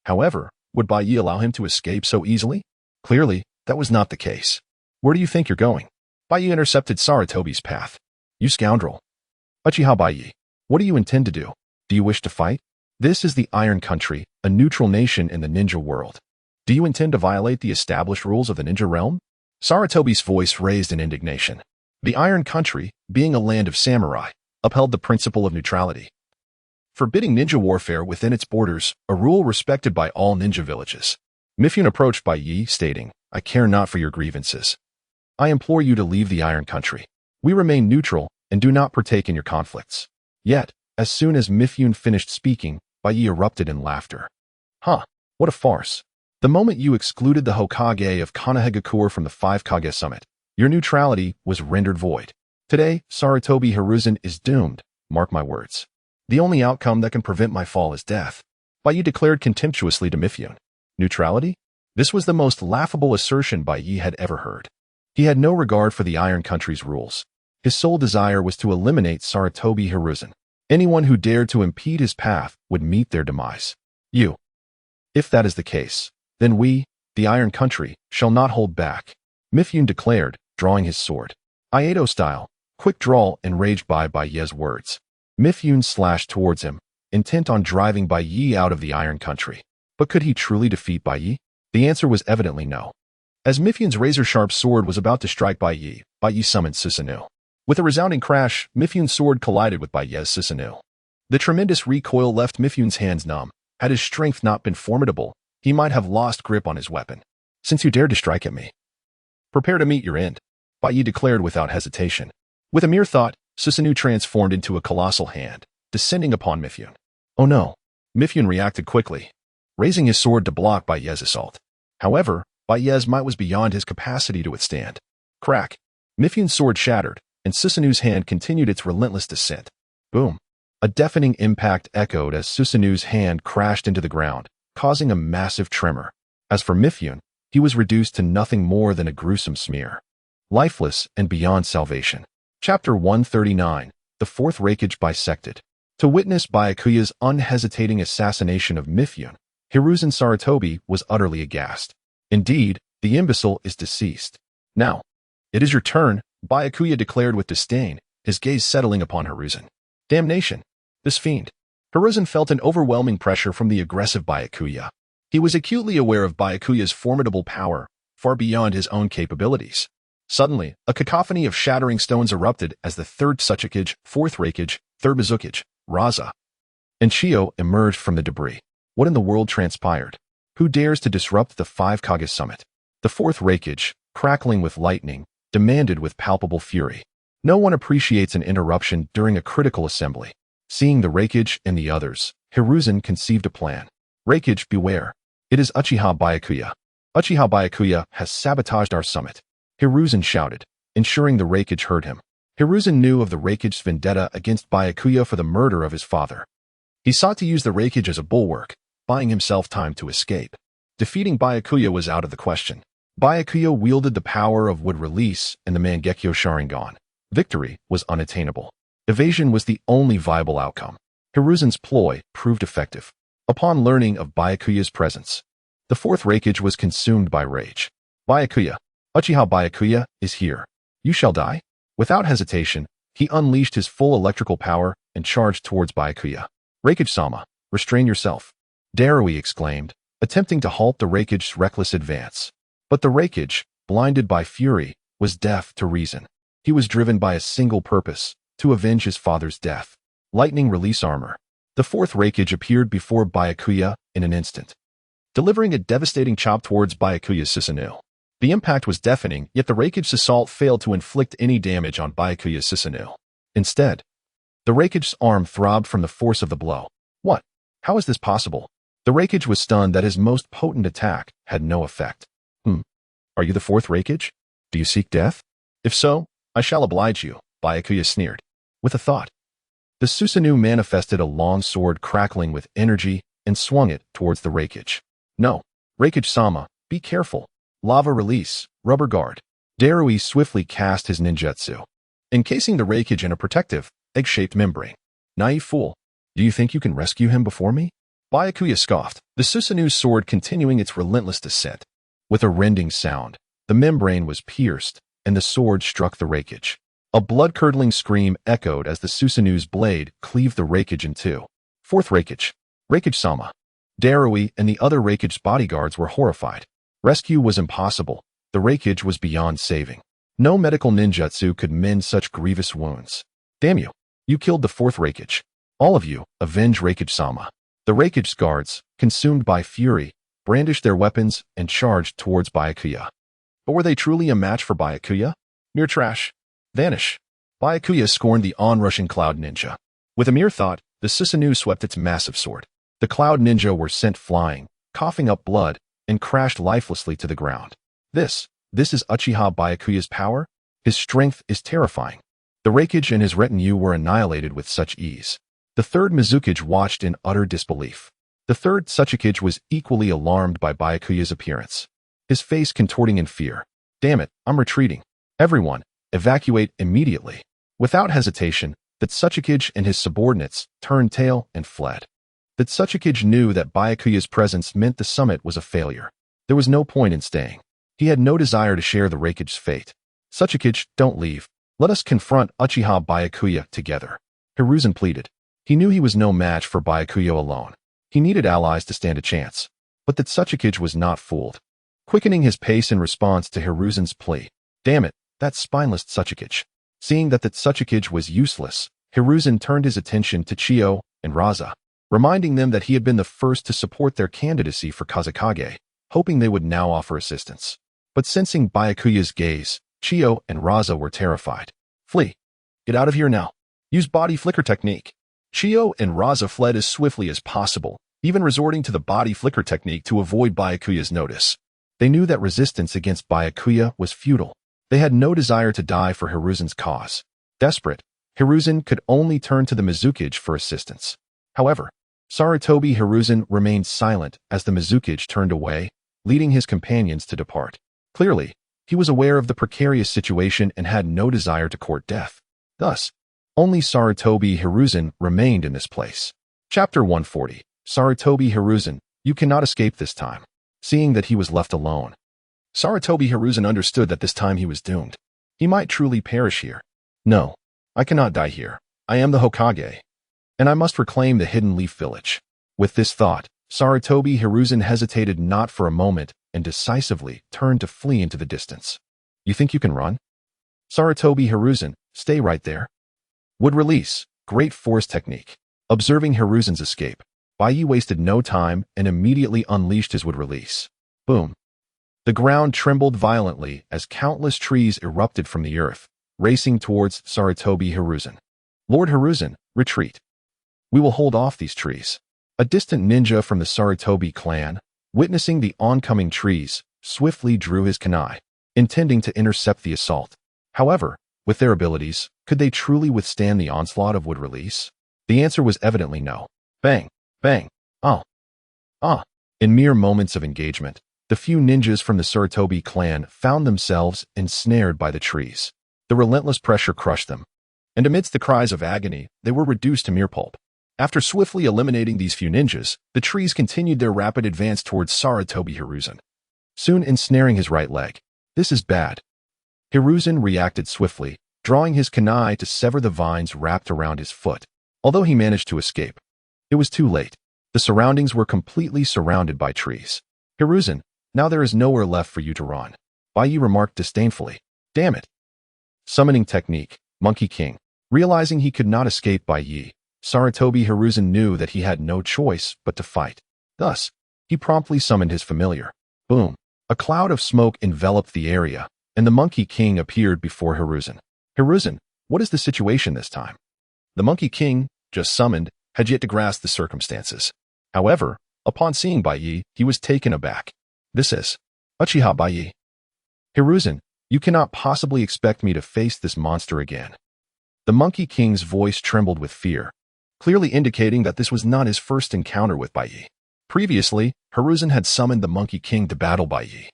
However, would Baiye allow him to escape so easily? Clearly, that was not the case. Where do you think you're going? Baiye intercepted Sarutobi's path. You scoundrel. Uchiha Baiye, what do you intend to do? Do you wish to fight? This is the Iron Country, a neutral nation in the ninja world. Do you intend to violate the established rules of the ninja realm? Sarutobi's voice raised in indignation. The Iron Country, being a land of samurai, upheld the principle of neutrality, forbidding ninja warfare within its borders, a rule respected by all ninja villages. Mifune approached Baiye, stating, I care not for your grievances. I implore you to leave the Iron Country. We remain neutral and do not partake in your conflicts. Yet, as soon as Mifune finished speaking, Baiye erupted in laughter. Huh, what a farce. The moment you excluded the Hokage of Konoha from the Five Kage Summit, your neutrality was rendered void. Today, Sarutobi Hiruzen is doomed, mark my words. The only outcome that can prevent my fall is death. Baiye declared contemptuously to Mifune. Neutrality? This was the most laughable assertion Baiye had ever heard. He had no regard for the Iron Country's rules. His sole desire was to eliminate Sarutobi Hiruzen. Anyone who dared to impede his path would meet their demise. You. If that is the case, then we, the Iron Country, shall not hold back, Mifune declared, drawing his sword. Aido style, Quick drawl, enraged by Baiye's words. Mifune slashed towards him, intent on driving Baiye out of the Iron Country. But could he truly defeat Baiye? The answer was evidently no. As Mifune's razor-sharp sword was about to strike Baiye, Baiye summoned Susanoo. With a resounding crash, Mifune's sword collided with Baiye's Susanoo. The tremendous recoil left Mifune's hands numb. Had his strength not been formidable, he might have lost grip on his weapon. Since you dared to strike at me, prepare to meet your end, Baiye declared without hesitation. With a mere thought, Susanoo transformed into a colossal hand, descending upon Mifune. Oh no! Mifune reacted quickly, raising his sword to block Baiye's assault. However, Baiye's might was beyond his capacity to withstand. Crack! Mifune's sword shattered, and Susanoo's hand continued its relentless descent. Boom! A deafening impact echoed as Susanoo's hand crashed into the ground, causing a massive tremor. As for Mifune, he was reduced to nothing more than a gruesome smear. Lifeless and beyond salvation. Chapter 139, The Fourth Raikage Bisected. To witness Byakuya's unhesitating assassination of Mifune, Hiruzen Sarutobi was utterly aghast. Indeed, the imbecile is deceased. Now, it is your turn, Byakuya declared with disdain, his gaze settling upon Hiruzen. Damnation! This fiend! Hiruzen felt an overwhelming pressure from the aggressive Byakuya. He was acutely aware of Byakuya's formidable power, far beyond his own capabilities. Suddenly, a cacophony of shattering stones erupted as the third Tsuchikage, fourth Raikage, third Bazukage, Raza, and Shio emerged from the debris. What in the world transpired? Who dares to disrupt the five Kage summit? The fourth Raikage, crackling with lightning, demanded with palpable fury. No one appreciates an interruption during a critical assembly. Seeing the Raikage and the others, Hiruzen conceived a plan. Raikage, beware. It is Uchiha Byakuya. Uchiha Byakuya has sabotaged our summit. Hiruzen shouted, ensuring the Raikage heard him. Hiruzen knew of the Raikage's vendetta against Byakuya for the murder of his father. He sought to use the Raikage as a bulwark, buying himself time to escape. Defeating Byakuya was out of the question. Byakuya wielded the power of wood release and the Mangekyo Sharingan. Victory was unattainable. Evasion was the only viable outcome. Hiruzen's ploy proved effective. Upon learning of Byakuya's presence, the fourth Raikage was consumed by rage. Byakuya, Uchiha Byakuya is here. You shall die. Without hesitation, he unleashed his full electrical power and charged towards Byakuya. Raikage-sama, restrain yourself, Darui exclaimed, attempting to halt the Raikage's reckless advance. But the Raikage, blinded by fury, was deaf to reason. He was driven by a single purpose, to avenge his father's death. Lightning release armor. The fourth Raikage appeared before Byakuya in an instant, delivering a devastating chop towards Byakuya's Susanoo. The impact was deafening, yet the Raikage's assault failed to inflict any damage on Byakuya's Susanoo. Instead, the Raikage's arm throbbed from the force of the blow. What? How is this possible? The Raikage was stunned that his most potent attack had no effect. Are you the fourth Raikage? Do you seek death? If so, I shall oblige you, Byakuya sneered. With a thought, the Susanoo manifested a long sword crackling with energy and swung it towards the Raikage. No, Raikage-sama, be careful. Lava release, rubber guard. Darui swiftly cast his ninjutsu, encasing the Raikage in a protective, egg-shaped membrane. Naive fool, do you think you can rescue him before me? Byakuya scoffed, the Susanoo's sword continuing its relentless descent. With a rending sound, the membrane was pierced, and the sword struck the Raikage. A blood-curdling scream echoed as the Susanoo's blade cleaved the Raikage in two. Fourth Raikage, Raikage-sama. Darui and the other Raikage's bodyguards were horrified. Rescue was impossible. The Raikage was beyond saving. No medical ninjutsu could mend such grievous wounds. Damn you. You killed the fourth Raikage. All of you, avenge Raikage-sama. The Raikage's guards, consumed by fury, brandished their weapons and charged towards Byakuya. But were they truly a match for Byakuya? Mere trash. Vanish. Byakuya scorned the onrushing Cloud Ninja. With a mere thought, the Susanoo swept its massive sword. The Cloud Ninja were sent flying, coughing up blood, and crashed lifelessly to the ground. This is Uchiha Byakuya's power? His strength is terrifying. The Raikage and his retinue were annihilated with such ease. The third Mizukage watched in utter disbelief. The third Tsuchikage was equally alarmed by Byakuya's appearance, his face contorting in fear. Damn it, I'm retreating. Everyone, evacuate immediately. Without hesitation, the Tsuchikage and his subordinates turned tail and fled. The Tsuchikage knew that Byakuya's presence meant the summit was a failure. There was no point in staying. He had no desire to share the Raikage's fate. Tsuchikage, don't leave. Let us confront Uchiha Byakuya together. Hiruzen pleaded. He knew he was no match for Byakuya alone. He needed allies to stand a chance. But that Tsuchikage was not fooled. Quickening his pace in response to Hiruzen's plea. Damn it, that spineless Tsuchikage. Seeing that the Tsuchikage was useless, Hiruzen turned his attention to Chiyo and Raza, reminding them that he had been the first to support their candidacy for Kazekage, hoping they would now offer assistance. But sensing Byakuya's gaze, Chiyo and Raza were terrified. Flee. Get out of here now. Use body flicker technique. Chiyo and Raza fled as swiftly as possible, even resorting to the body flicker technique to avoid Byakuya's notice. They knew that resistance against Byakuya was futile. They had no desire to die for Hiruzen's cause. Desperate, Hiruzen could only turn to the Mizukage for assistance. However, Sarutobi Hiruzen remained silent as the Mizukage turned away, leading his companions to depart. Clearly, he was aware of the precarious situation and had no desire to court death. Thus, only Sarutobi Hiruzen remained in this place. Chapter 140. Sarutobi Hiruzen, you cannot escape this time. Seeing that he was left alone, Sarutobi Hiruzen understood that this time he was doomed. He might truly perish here. No, I cannot die here. I am the Hokage, and I must reclaim the Hidden Leaf Village. With this thought, Sarutobi Hiruzen hesitated not for a moment and decisively turned to flee into the distance. You think you can run? Sarutobi Hiruzen, stay right there. Would release, great force technique. Observing Hiruzen's escape, Baiye wasted no time and immediately unleashed his would release. Boom. The ground trembled violently as countless trees erupted from the earth, racing towards Sarutobi Hiruzen. Lord Hiruzen, retreat. We will hold off these trees. A distant ninja from the Sarutobi clan, witnessing the oncoming trees, swiftly drew his kunai, intending to intercept the assault. However, with their abilities, could they truly withstand the onslaught of wood release? The answer was evidently no. Bang, bang, ah. In mere moments of engagement, the few ninjas from the Sarutobi clan found themselves ensnared by the trees. The relentless pressure crushed them, and amidst the cries of agony, they were reduced to mere pulp. After swiftly eliminating these few ninjas, the trees continued their rapid advance towards Sarutobi Hiruzen, soon ensnaring his right leg. This is bad. Hiruzen reacted swiftly, drawing his kunai to sever the vines wrapped around his foot. Although he managed to escape, it was too late. The surroundings were completely surrounded by trees. Hiruzen, now there is nowhere left for you to run. Baiye remarked disdainfully. Damn it. Summoning technique, Monkey King. Realizing he could not escape Baiye, Sarutobi Hiruzen knew that he had no choice but to fight. Thus, he promptly summoned his familiar. Boom. A cloud of smoke enveloped the area, and the Monkey King appeared before Hiruzen. Hiruzen, what is the situation this time? The Monkey King, just summoned, had yet to grasp the circumstances. However, upon seeing Baiye, he was taken aback. This is Uchiha Baiye. Hiruzen, you cannot possibly expect me to face this monster again. The Monkey King's voice trembled with fear, clearly indicating that this was not his first encounter with Baiye. Previously, Hiruzen had summoned the Monkey King to battle Baiye,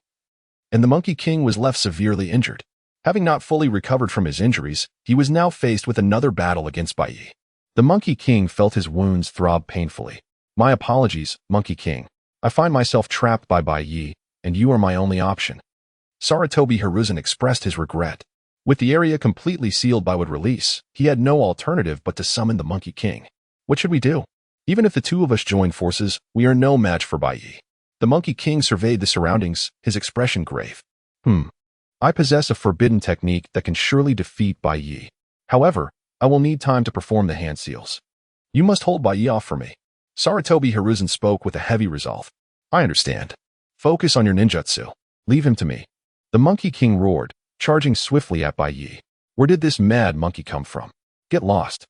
and the Monkey King was left severely injured. Having not fully recovered from his injuries, he was now faced with another battle against Baiye. The Monkey King felt his wounds throb painfully. My apologies, Monkey King. I find myself trapped by Baiye, and you are my only option. Sarutobi Hiruzen expressed his regret. With the area completely sealed by wood release, he had no alternative but to summon the Monkey King. What should we do? Even if the two of us join forces, we are no match for Baiye. The Monkey King surveyed the surroundings, his expression grave. I possess a forbidden technique that can surely defeat Baiye. However, I will need time to perform the hand seals. You must hold Baiye off for me. Sarutobi Hiruzen spoke with a heavy resolve. I understand. Focus on your ninjutsu. Leave him to me. The Monkey King roared, charging swiftly at Baiye. Where did this mad monkey come from? Get lost.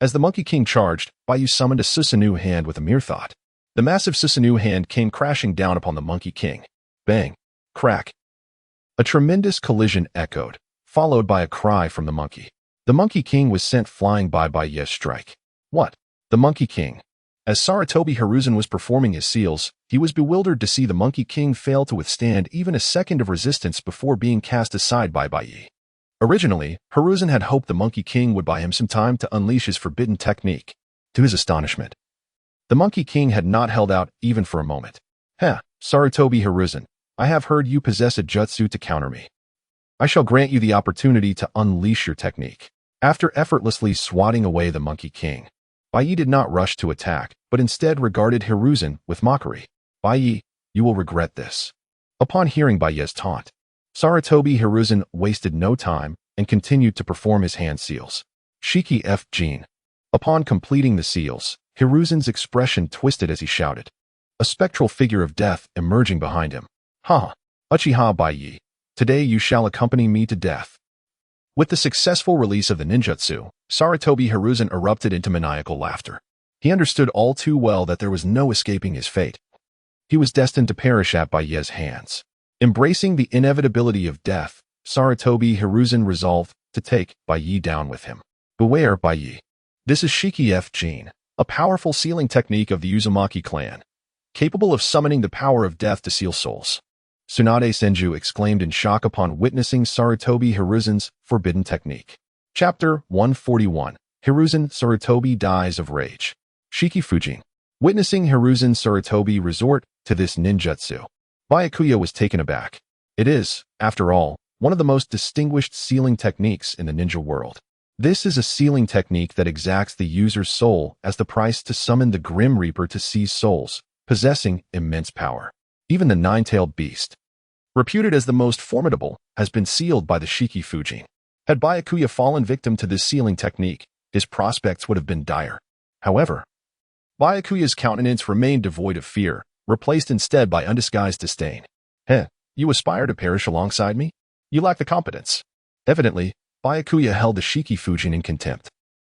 As the Monkey King charged, Baiye summoned a Susanoo hand with a mere thought. The massive Susanoo hand came crashing down upon the Monkey King. Bang. Crack. A tremendous collision echoed, followed by a cry from the monkey. The Monkey King was sent flying by Baiye's strike. What? The Monkey King. As Sarutobi Hiruzen was performing his seals, he was bewildered to see the Monkey King fail to withstand even a second of resistance before being cast aside by Baiye. Originally, Hiruzen had hoped the Monkey King would buy him some time to unleash his forbidden technique. To his astonishment, the Monkey King had not held out even for a moment. Sarutobi Hiruzen, I have heard you possess a jutsu to counter me. I shall grant you the opportunity to unleash your technique. After effortlessly swatting away the Monkey King, Baiye did not rush to attack, but instead regarded Hiruzen with mockery. Baiye, you will regret this. Upon hearing Baiye's taunt, Sarutobi Hiruzen wasted no time and continued to perform his hand seals. Shiki F. Jin. Upon completing the seals, Hiruzen's expression twisted as he shouted, a spectral figure of death emerging behind him. Ha! Uchiha Baiye, today you shall accompany me to death. With the successful release of the ninjutsu, Sarutobi Hiruzen erupted into maniacal laughter. He understood all too well that there was no escaping his fate. He was destined to perish at Baiye's hands. Embracing the inevitability of death, Sarutobi Hiruzen resolved to take Baiye down with him. Beware, Baiye. This is Shiki F. Jin, a powerful sealing technique of the Uzumaki clan, capable of summoning the power of death to seal souls. Tsunade Senju exclaimed in shock upon witnessing Sarutobi Hiruzen's forbidden technique. Chapter 141. Hiruzen Sarutobi dies of rage. Shiki Fujin. Witnessing Hiruzen Sarutobi resort to this ninjutsu, Byakuya was taken aback. It is, after all, one of the most distinguished sealing techniques in the ninja world. This is a sealing technique that exacts the user's soul as the price to summon the Grim Reaper to seize souls, possessing immense power. Even the nine-tailed beast, reputed as the most formidable, has been sealed by the Shiki Fujin. Had Byakuya fallen victim to this sealing technique, his prospects would have been dire. However, Byakuya's countenance remained devoid of fear, replaced instead by undisguised disdain. Heh, you aspire to perish alongside me? You lack the competence. Evidently, Byakuya held the Shiki Fujin in contempt.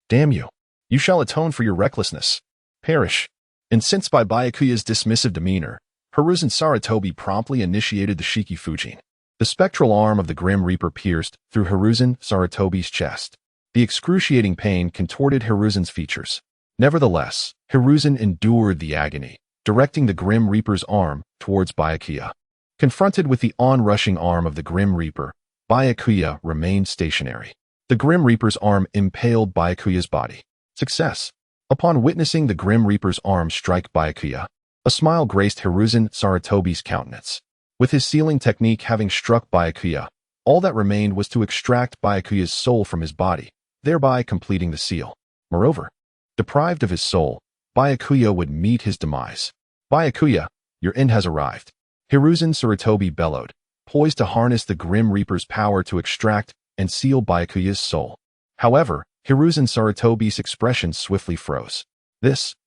Damn you. You shall atone for your recklessness. Perish. Incensed by Byakuya's dismissive demeanor, Hiruzen Sarutobi promptly initiated the Shiki Fujin. The spectral arm of the Grim Reaper pierced through Hiruzen Sarutobi's chest. The excruciating pain contorted Hiruzen's features. Nevertheless, Hiruzen endured the agony, directing the Grim Reaper's arm towards Byakuya. Confronted with the onrushing arm of the Grim Reaper, Byakuya remained stationary. The Grim Reaper's arm impaled Byakuya's body. Success. Upon witnessing the Grim Reaper's arm strike Byakuya, a smile graced Hiruzen Sarutobi's countenance. With his sealing technique having struck Byakuya, all that remained was to extract Byakuya's soul from his body, thereby completing the seal. Moreover, deprived of his soul, Byakuya would meet his demise. Byakuya, your end has arrived. Hiruzen Sarutobi bellowed, poised to harness the Grim Reaper's power to extract and seal Byakuya's soul. However, Hiruzen Sarutobi's expression swiftly froze.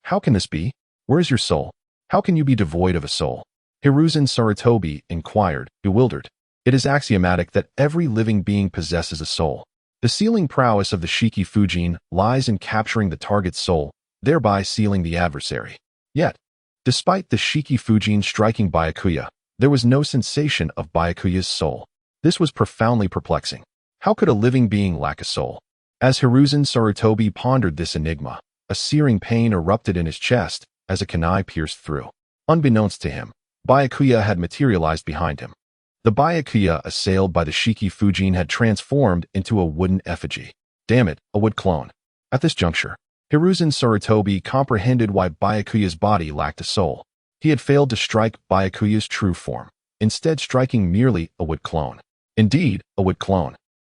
How can this be? Where is your soul? How can you be devoid of a soul? Hiruzen Sarutobi inquired, bewildered. It is axiomatic that every living being possesses a soul. The sealing prowess of the Shiki Fujin lies in capturing the target's soul, thereby sealing the adversary. Yet, despite the Shiki Fujin striking Byakuya, there was no sensation of Byakuya's soul. This was profoundly perplexing. How could a living being lack a soul? As Hiruzen Sarutobi pondered this enigma, a searing pain erupted in his chest as a kunai pierced through. Unbeknownst to him, Byakuya had materialized behind him. The Byakuya assailed by the Shiki Fujin had transformed into a wooden effigy. Damn it, a wood clone. At this juncture, Hiruzen Sarutobi comprehended why Byakuya's body lacked a soul. He had failed to strike Byakuya's true form, instead striking merely a wood clone. Indeed, a wood clone.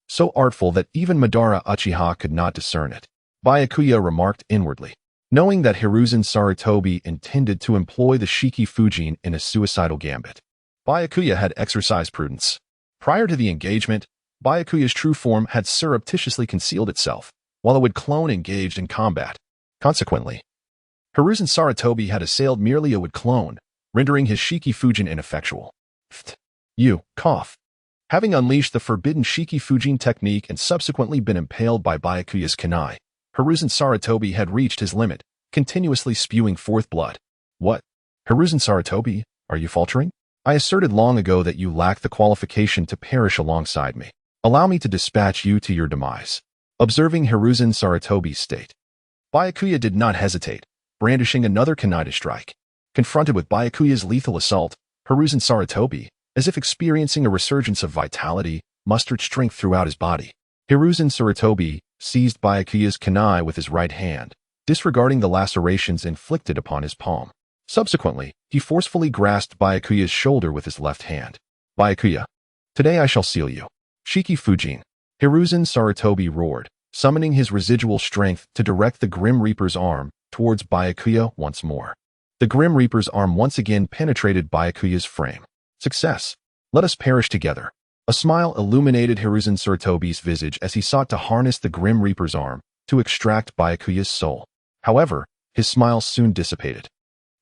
So artful that even Madara Uchiha could not discern it. Byakuya remarked inwardly, knowing that Hiruzen Sarutobi intended to employ the Shiki Fujin in a suicidal gambit. Byakuya had exercised prudence. Prior to the engagement, Byakuya's true form had surreptitiously concealed itself, while a wood clone engaged in combat. Consequently, Hiruzen Sarutobi had assailed merely a wood clone, rendering his Shiki Fujin ineffectual. Cough. Having unleashed the forbidden Shiki Fujin technique and subsequently been impaled by Byakuya's kunai, Hiruzen Sarutobi had reached his limit, continuously spewing forth blood. What? Hiruzen Sarutobi, are you faltering? I asserted long ago that you lack the qualification to perish alongside me. Allow me to dispatch you to your demise. Observing Hiruzen Sarutobi's state, Byakuya did not hesitate, brandishing another kunai to strike. Confronted with Byakuya's lethal assault, Hiruzen Sarutobi, as if experiencing a resurgence of vitality, mustered strength throughout his body. Hiruzen Sarutobi seized Byakuya's kunai with his right hand, disregarding the lacerations inflicted upon his palm. Subsequently, he forcefully grasped Byakuya's shoulder with his left hand. Byakuya, today I shall seal you. Shiki Fujin. Hiruzen Sarutobi roared, summoning his residual strength to direct the Grim Reaper's arm towards Byakuya once more. The Grim Reaper's arm once again penetrated Byakuya's frame. Success. Let us perish together. A smile illuminated Hiruzen Sarutobi's visage as he sought to harness the Grim Reaper's arm to extract Byakuya's soul. However, his smile soon dissipated,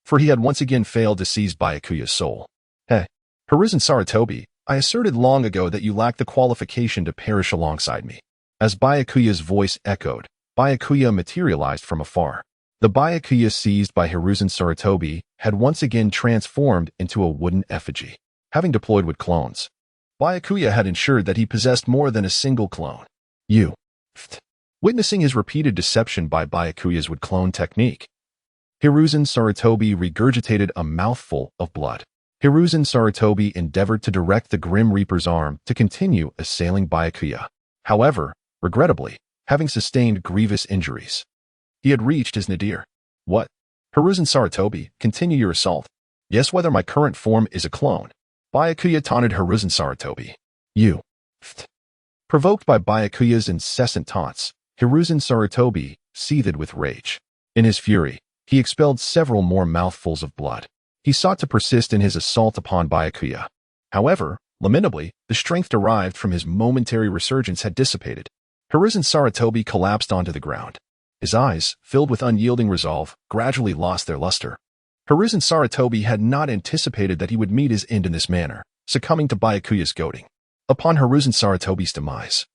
for he had once again failed to seize Byakuya's soul. Hey, Hiruzen Sarutobi, I asserted long ago that you lack the qualification to perish alongside me. As Byakuya's voice echoed, Byakuya materialized from afar. The Byakuya seized by Hiruzen Sarutobi had once again transformed into a wooden effigy. Having deployed with clones, Byakuya had ensured that he possessed more than a single clone. Witnessing his repeated deception by Byakuya's wood clone technique, Hiruzen Sarutobi regurgitated a mouthful of blood. Hiruzen Sarutobi endeavored to direct the Grim Reaper's arm to continue assailing Byakuya. However, regrettably, having sustained grievous injuries, he had reached his nadir. What? Hiruzen Sarutobi, continue your assault. Yes, whether my current form is a clone. Byakuya taunted Hiruzen Sarutobi. Provoked by Byakuya's incessant taunts, Hiruzen Sarutobi seethed with rage. In his fury, he expelled several more mouthfuls of blood. He sought to persist in his assault upon Byakuya. However, lamentably, the strength derived from his momentary resurgence had dissipated. Hiruzen Sarutobi collapsed onto the ground. His eyes, filled with unyielding resolve, gradually lost their luster. Hiruzen Sarutobi had not anticipated that he would meet his end in this manner, succumbing to Byakuya's goading. Upon Hiruzen Sarutobi's demise,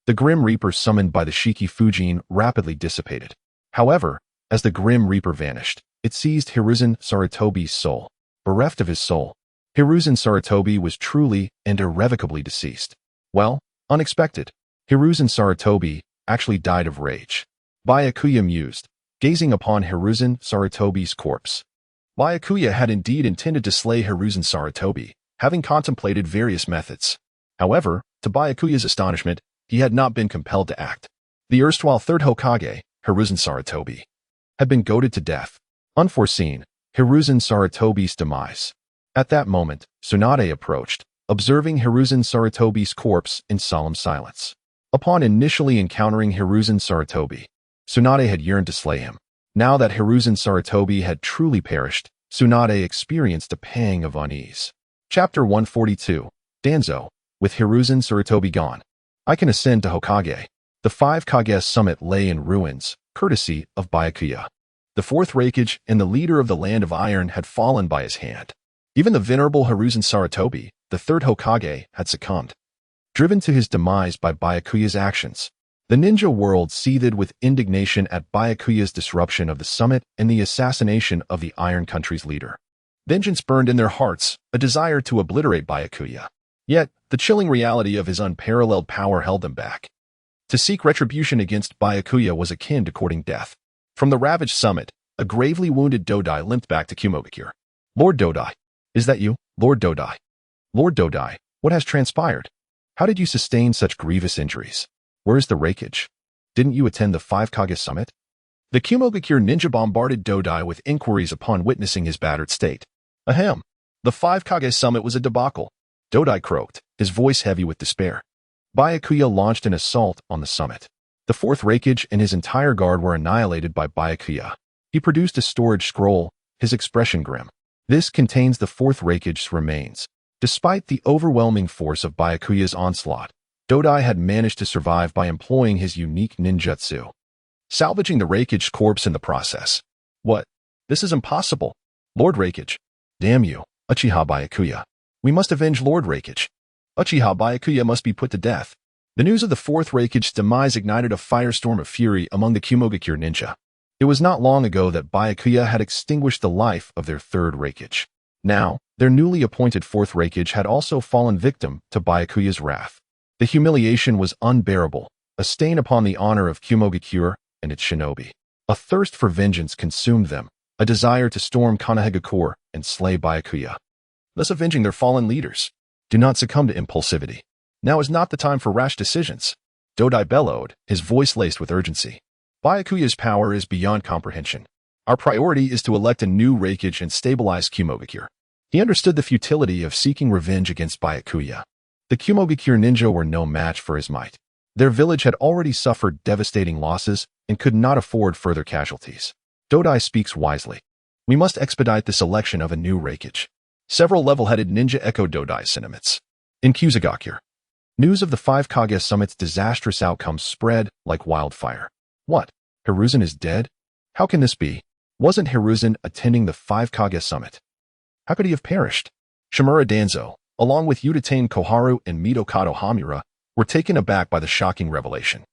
the Grim Reaper summoned by the Shiki Fujin rapidly dissipated. However, as the Grim Reaper vanished, it seized Hiruzen Sarutobi's soul. Bereft of his soul, Hiruzen Sarutobi was truly and irrevocably deceased. Well, unexpected. Hiruzen Sarutobi actually died of rage. Byakuya mused, gazing upon Hiruzen Sarutobi's corpse. Byakuya had indeed intended to slay Hiruzen Sarutobi, having contemplated various methods. However, to Byakuya's astonishment, he had not been compelled to act. The erstwhile third Hokage, Hiruzen Sarutobi, had been goaded to death. Unforeseen, Hiruzen Sarutobi's demise. At that moment, Tsunade approached, observing Hiruzen Sarutobi's corpse in solemn silence. Upon initially encountering Hiruzen Sarutobi, Tsunade had yearned to slay him. Now that Hiruzen Sarutobi had truly perished, Tsunade experienced a pang of unease. Chapter 142, Danzo. With Hiruzen Sarutobi gone, I can ascend to Hokage. The 5 Kage summit lay in ruins, courtesy of Byakuya. The 4th Raikage and the leader of the Land of Iron had fallen by his hand. Even the venerable Hiruzen Sarutobi, the 3rd Hokage, had succumbed. Driven to his demise by Byakuya's actions, the ninja world seethed with indignation at Byakuya's disruption of the summit and the assassination of the Iron Country's leader. Vengeance burned in their hearts, a desire to obliterate Byakuya. Yet, the chilling reality of his unparalleled power held them back. To seek retribution against Byakuya was akin to courting death. From the ravaged summit, a gravely wounded Dodai limped back to Kumogakure. Lord Dodai. Is that you, Lord Dodai? Lord Dodai, what has transpired? How did you sustain such grievous injuries? Where is the Raikage? Didn't you attend the 5 Kage summit? The Kumogakure ninja bombarded Dodai with inquiries upon witnessing his battered state. Ahem. The 5 Kage summit was a debacle. Dodai croaked, his voice heavy with despair. Byakuya launched an assault on the summit. The 4th Raikage and his entire guard were annihilated by Byakuya. He produced a storage scroll, his expression grim. This contains the 4th Raikage's remains. Despite the overwhelming force of Byakuya's onslaught, Dodai had managed to survive by employing his unique ninjutsu, salvaging the Raikage's corpse in the process. What? This is impossible. Lord Raikage. Damn you, Uchiha Byakuya. We must avenge Lord Raikage. Uchiha Byakuya must be put to death. The news of the 4th Raikage's demise ignited a firestorm of fury among the Kumogakure ninja. It was not long ago that Byakuya had extinguished the life of their 3rd Raikage. Now, their newly appointed 4th Raikage had also fallen victim to Byakuya's wrath. The humiliation was unbearable, a stain upon the honor of Kumogakure and its shinobi. A thirst for vengeance consumed them, a desire to storm Konoha and slay Byakuya, thus avenging their fallen leaders. Do not succumb to impulsivity. Now is not the time for rash decisions. Dodai bellowed, his voice laced with urgency. Byakuya's power is beyond comprehension. Our priority is to elect a new Raikage and stabilize Kumogakure. He understood the futility of seeking revenge against Byakuya. The Kumogakure ninja were no match for his might. Their village had already suffered devastating losses and could not afford further casualties. Dodai speaks wisely. We must expedite the selection of a new Raikage. Several level-headed ninja echoed Dodai's sentiments. In Kusagakure, news of the 5 Kage Summit's disastrous outcomes spread like wildfire. What? Hiruzen is dead? How can this be? Wasn't Hiruzen attending the 5 Kage Summit? How could he have perished? Shimura Danzo, along with Uchiha Koharu and Midokado Hamura, were taken aback by the shocking revelation.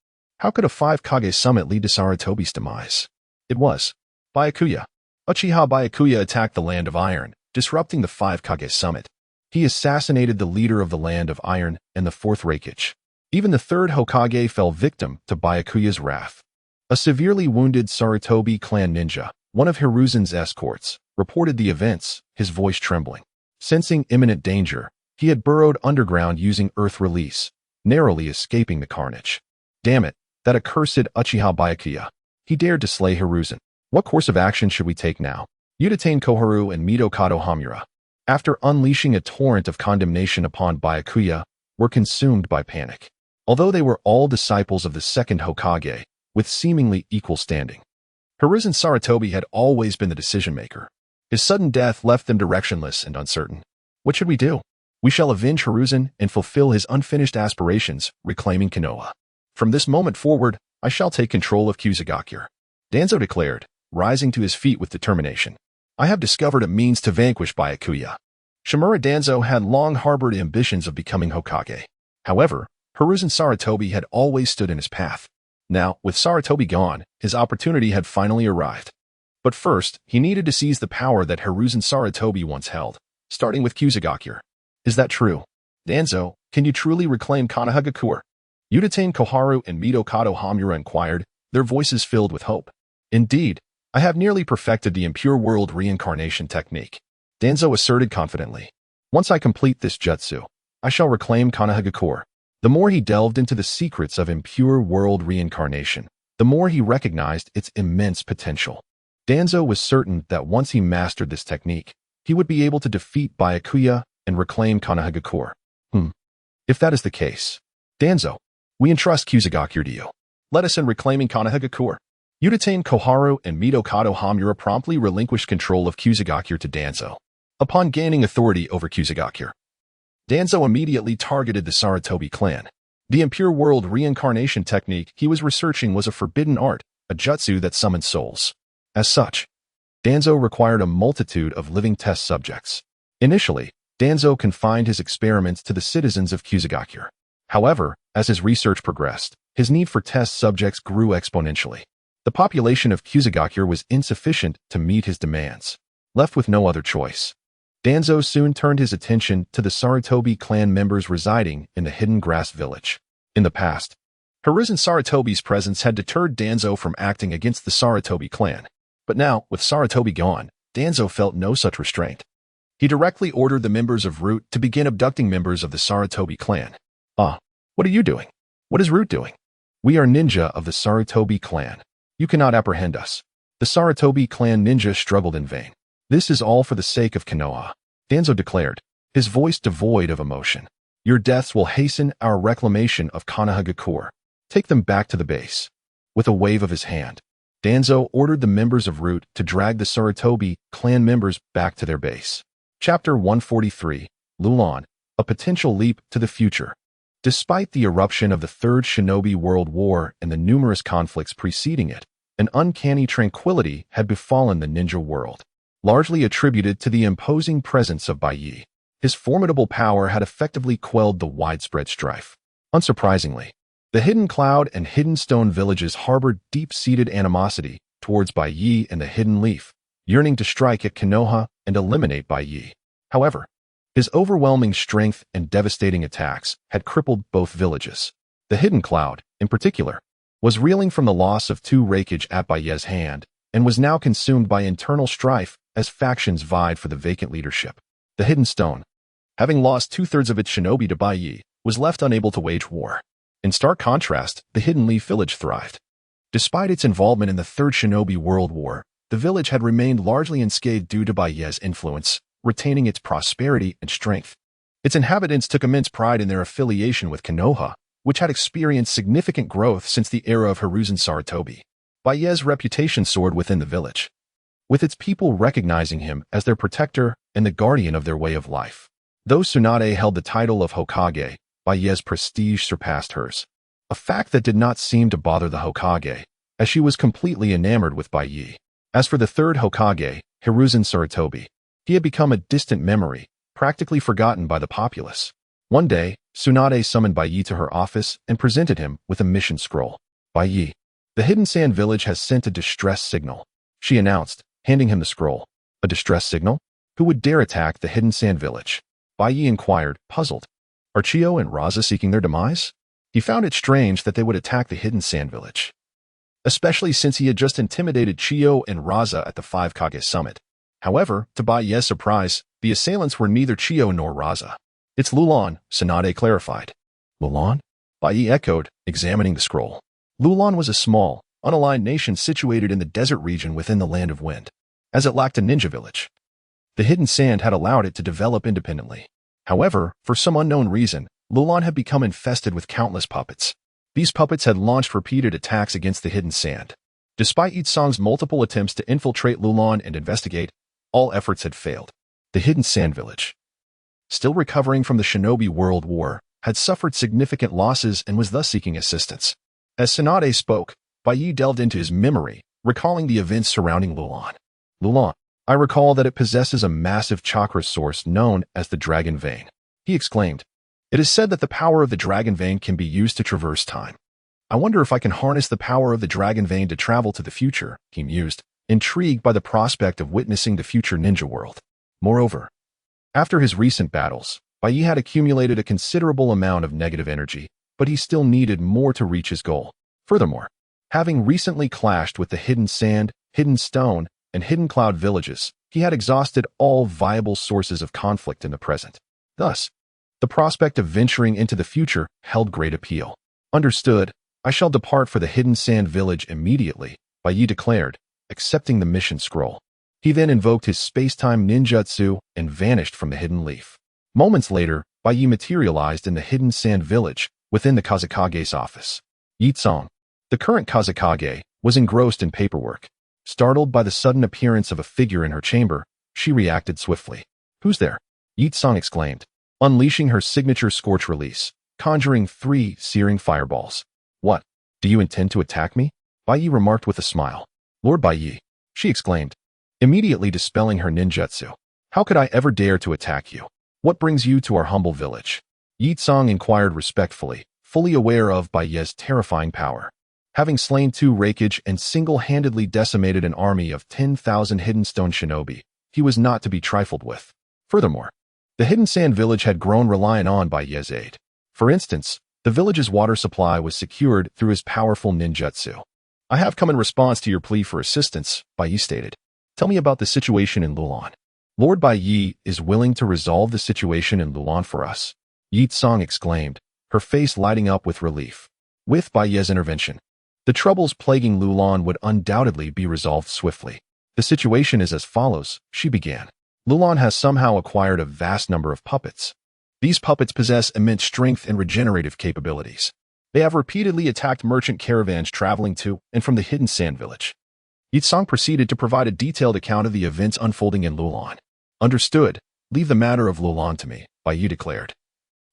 How could a 5 Kage Summit lead to Sarutobi's demise? It was Byakuya. Uchiha Byakuya attacked the Land of Iron, disrupting the 5 Kage Summit. He assassinated the leader of the Land of Iron and the 4th Raikage. Even the 3rd Hokage fell victim to Byakuya's wrath. A severely wounded Sarutobi clan ninja, one of Hiruzen's escorts, reported the events, his voice trembling. Sensing imminent danger, he had burrowed underground using Earth Release, narrowly escaping the carnage. Damn it, that accursed Uchiha Byakuya. He dared to slay Hiruzen. What course of action should we take now? Uchiha Koharu and Midokado Hamura, after unleashing a torrent of condemnation upon Byakuya, were consumed by panic. Although they were all disciples of the 2nd Hokage, with seemingly equal standing, Hiruzen Sarutobi had always been the decision-maker. His sudden death left them directionless and uncertain. What should we do? We shall avenge Hiruzen and fulfill his unfinished aspirations, reclaiming Konoha. From this moment forward, I shall take control of Kusagakure. Danzo declared, rising to his feet with determination. I have discovered a means to vanquish Byakuya. Shimura Danzo had long harbored ambitions of becoming Hokage. However, Hiruzen Sarutobi had always stood in his path. Now, with Sarutobi gone, his opportunity had finally arrived. But first, he needed to seize the power that Hiruzen Sarutobi once held, starting with Kusagakure. Is that true? Danzo, can you truly reclaim Konoha? Uchiha Koharu and Midokado Hamura inquired, their voices filled with hope. Indeed, I have nearly perfected the impure world reincarnation technique, Danzo asserted confidently. Once I complete this jutsu, I shall reclaim Konoha. The more he delved into the secrets of impure world reincarnation, the more he recognized its immense potential. Danzo was certain that once he mastered this technique, he would be able to defeat Byakuya and reclaim Konoha. If that is the case, Danzo, we entrust Kusagakure to you. Let us in reclaiming Konoha. Uchiha Koharu and Midokado Hamura promptly relinquished control of Kusagakure to Danzo. Upon gaining authority over Kusagakure, Danzo immediately targeted the Sarutobi clan. The impure world reincarnation technique he was researching was a forbidden art, a jutsu that summoned souls. As such, Danzo required a multitude of living test subjects. Initially, Danzo confined his experiments to the citizens of Kusagakure. However, as his research progressed, his need for test subjects grew exponentially. The population of Kusagakure was insufficient to meet his demands. Left with no other choice, Danzo soon turned his attention to the Sarutobi clan members residing in the Hidden Grass Village. In the past, Hiruzen Sarutobi's presence had deterred Danzo from acting against the Sarutobi clan. But now, with Sarutobi gone, Danzo felt no such restraint. He directly ordered the members of Root to begin abducting members of the Sarutobi clan. What are you doing? What is Root doing? We are ninja of the Sarutobi clan. You cannot apprehend us. The Sarutobi clan ninja struggled in vain. This is all for the sake of Konoha, Danzo declared, his voice devoid of emotion. Your deaths will hasten our reclamation of Konoha. Take them back to the base. With a wave of his hand, Danzo ordered the members of Root to drag the Sarutobi clan members back to their base. Chapter 143, Lulan, a potential leap to the future. Despite the eruption of the Third Shinobi World War and the numerous conflicts preceding it, an uncanny tranquility had befallen the ninja world, largely attributed to the imposing presence of Baiye. His formidable power had effectively quelled the widespread strife. Unsurprisingly, the Hidden Cloud and Hidden Stone villages harbored deep-seated animosity towards Baiye and the Hidden Leaf, yearning to strike at Konoha and eliminate Baiye. However, his overwhelming strength and devastating attacks had crippled both villages. The Hidden Cloud, in particular, was reeling from the loss of 2 Raikage at Baiye's hand and was now consumed by internal strife as factions vied for the vacant leadership. The Hidden Stone, having lost 2/3 of its shinobi to Baiye, was left unable to wage war. In stark contrast, the Hidden Leaf village thrived. Despite its involvement in the Third Shinobi World War, the village had remained largely unscathed due to Baiye's influence, retaining its prosperity and strength. Its inhabitants took immense pride in their affiliation with Konoha, which had experienced significant growth since the era of Hiruzen Sarutobi. Baiye's reputation soared within the village, with its people recognizing him as their protector and the guardian of their way of life. Though Tsunade held the title of Hokage, Baiye's prestige surpassed hers, a fact that did not seem to bother the Hokage, as she was completely enamored with Baiye. As for the third Hokage, Hiruzen Sarutobi, he had become a distant memory, practically forgotten by the populace. One day, Tsunade summoned Baiye to her office and presented him with a mission scroll. Baiye, the Hidden Sand Village has sent a distress signal, she announced, handing him the scroll. A distress signal? Who would dare attack the Hidden Sand Village? Baiye inquired, puzzled. Are Chiyo and Raza seeking their demise? He found it strange that they would attack the Hidden Sand Village, especially since he had just intimidated Chiyo and Raza at the Five Kage Summit. However, to Baiye's surprise, the assailants were neither Chiyo nor Raza. It's Lulan, Tsunade clarified. Lulan? Baiye echoed, examining the scroll. Lulan was a small, unaligned nation situated in the desert region within the Land of Wind, as it lacked a ninja village. The Hidden Sand had allowed it to develop independently. However, for some unknown reason, Lulan had become infested with countless puppets. These puppets had launched repeated attacks against the Hidden Sand. Despite Itsong's multiple attempts to infiltrate Lulan and investigate, all efforts had failed. The Hidden Sand Village, still recovering from the Shinobi World War, had suffered significant losses and was thus seeking assistance. As Tsunade spoke, Baiye delved into his memory, recalling the events surrounding Lulan. Lulan, I recall that it possesses a massive chakra source known as the Dragon Vein, he exclaimed. It is said that the power of the Dragon Vein can be used to traverse time. I wonder if I can harness the power of the Dragon Vein to travel to the future, he mused, intrigued by the prospect of witnessing the future ninja world. Moreover, after his recent battles, Baiye had accumulated a considerable amount of negative energy, but he still needed more to reach his goal. Furthermore, having recently clashed with the Hidden Sand, Hidden Stone, and Hidden Cloud villages, he had exhausted all viable sources of conflict in the present. Thus, the prospect of venturing into the future held great appeal. Understood, I shall depart for the Hidden Sand Village immediately, Baiye declared, accepting the mission scroll. He then invoked his space-time ninjutsu and vanished from the Hidden Leaf. Moments later, Baiye materialized in the Hidden Sand Village within the Kazekage's office. Yitsong, the current Kazekage, was engrossed in paperwork. Startled by the sudden appearance of a figure in her chamber, she reacted swiftly. Who's there? Yitsong exclaimed, unleashing her signature scorch release, conjuring 3 searing fireballs. What? Do you intend to attack me? Baiye remarked with a smile. Lord Baiye, she exclaimed, immediately dispelling her ninjutsu. How could I ever dare to attack you? What brings you to our humble village? Yitsong inquired respectfully, fully aware of Baiye's terrifying power. Having slain 2 Raikage and single-handedly decimated an army of 10,000 Hidden Stone shinobi, he was not to be trifled with. Furthermore, the Hidden Sand Village had grown reliant on Baiye's aid. For instance, the village's water supply was secured through his powerful ninjutsu. I have come in response to your plea for assistance, Baiye stated. Tell me about the situation in Lulan. Lord Baiye is willing to resolve the situation in Lulan for us, Yitsong exclaimed, her face lighting up with relief. With Baiye's intervention, the troubles plaguing Lulan would undoubtedly be resolved swiftly. The situation is as follows, she began. Lulan has somehow acquired a vast number of puppets. These puppets possess immense strength and regenerative capabilities. They have repeatedly attacked merchant caravans traveling to and from the Hidden Sand Village. Yitsong proceeded to provide a detailed account of the events unfolding in Lulan. Understood. Leave the matter of Lulan to me, Baiye declared.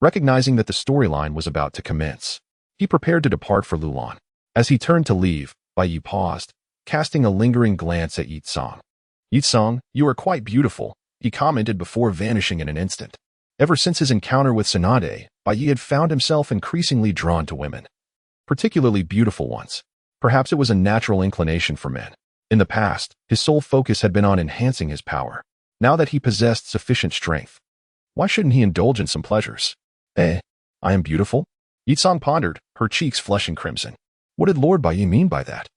Recognizing that the storyline was about to commence, he prepared to depart for Lulan. As he turned to leave, Baiye paused, casting a lingering glance at Yitsong. Yitsong, you are quite beautiful, he commented before vanishing in an instant. Ever since his encounter with Tsunade, Baiye had found himself increasingly drawn to women, particularly beautiful ones. Perhaps it was a natural inclination for men. In the past, his sole focus had been on enhancing his power. Now that he possessed sufficient strength, why shouldn't he indulge in some pleasures? I am beautiful? Yitsong pondered, her cheeks flushing crimson. What did Lord Baiye mean by that?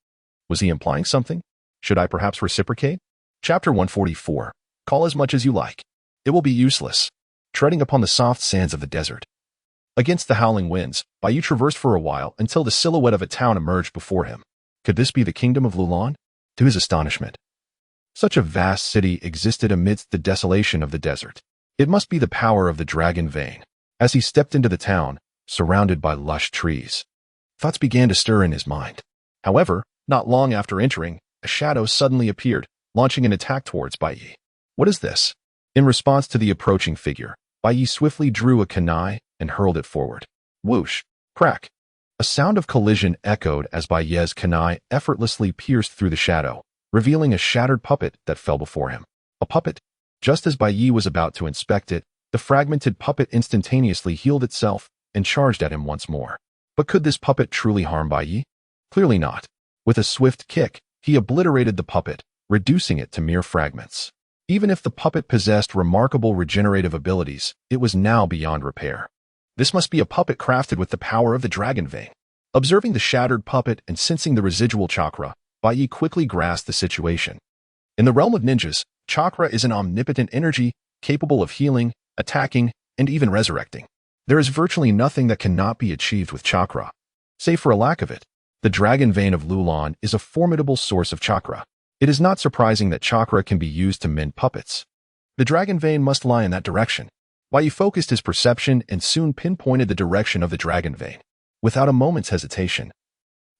Was he implying something? Should I perhaps reciprocate? Chapter 144. Call as much as you like. It will be useless. Treading upon the soft sands of the desert. Against the howling winds, Baiye traversed for a while until the silhouette of a town emerged before him. Could this be the kingdom of Lulan? To his astonishment, such a vast city existed amidst the desolation of the desert. It must be the power of the dragon vein. As he stepped into the town, surrounded by lush trees, thoughts began to stir in his mind. However, not long after entering, a shadow suddenly appeared, launching an attack towards Baiye. What is this? In response to the approaching figure, Baiye swiftly drew a kunai and hurled it forward. Whoosh! Crack! A sound of collision echoed as Baiye's kunai effortlessly pierced through the shadow, revealing a shattered puppet that fell before him. A puppet? Just as Baiye was about to inspect it, the fragmented puppet instantaneously healed itself and charged at him once more. But could this puppet truly harm Baiye? Clearly not. With a swift kick, he obliterated the puppet, reducing it to mere fragments. Even if the puppet possessed remarkable regenerative abilities, it was now beyond repair. This must be a puppet crafted with the power of the dragon vein. Observing the shattered puppet and sensing the residual chakra, Baiye quickly grasped the situation. In the realm of ninjas, chakra is an omnipotent energy capable of healing, attacking, and even resurrecting. There is virtually nothing that cannot be achieved with chakra, save for a lack of it. The dragon vein of Lulan is a formidable source of chakra. It is not surprising that chakra can be used to mend puppets. The dragon vein must lie in that direction. Baiye focused his perception and soon pinpointed the direction of the dragon vein. Without a moment's hesitation,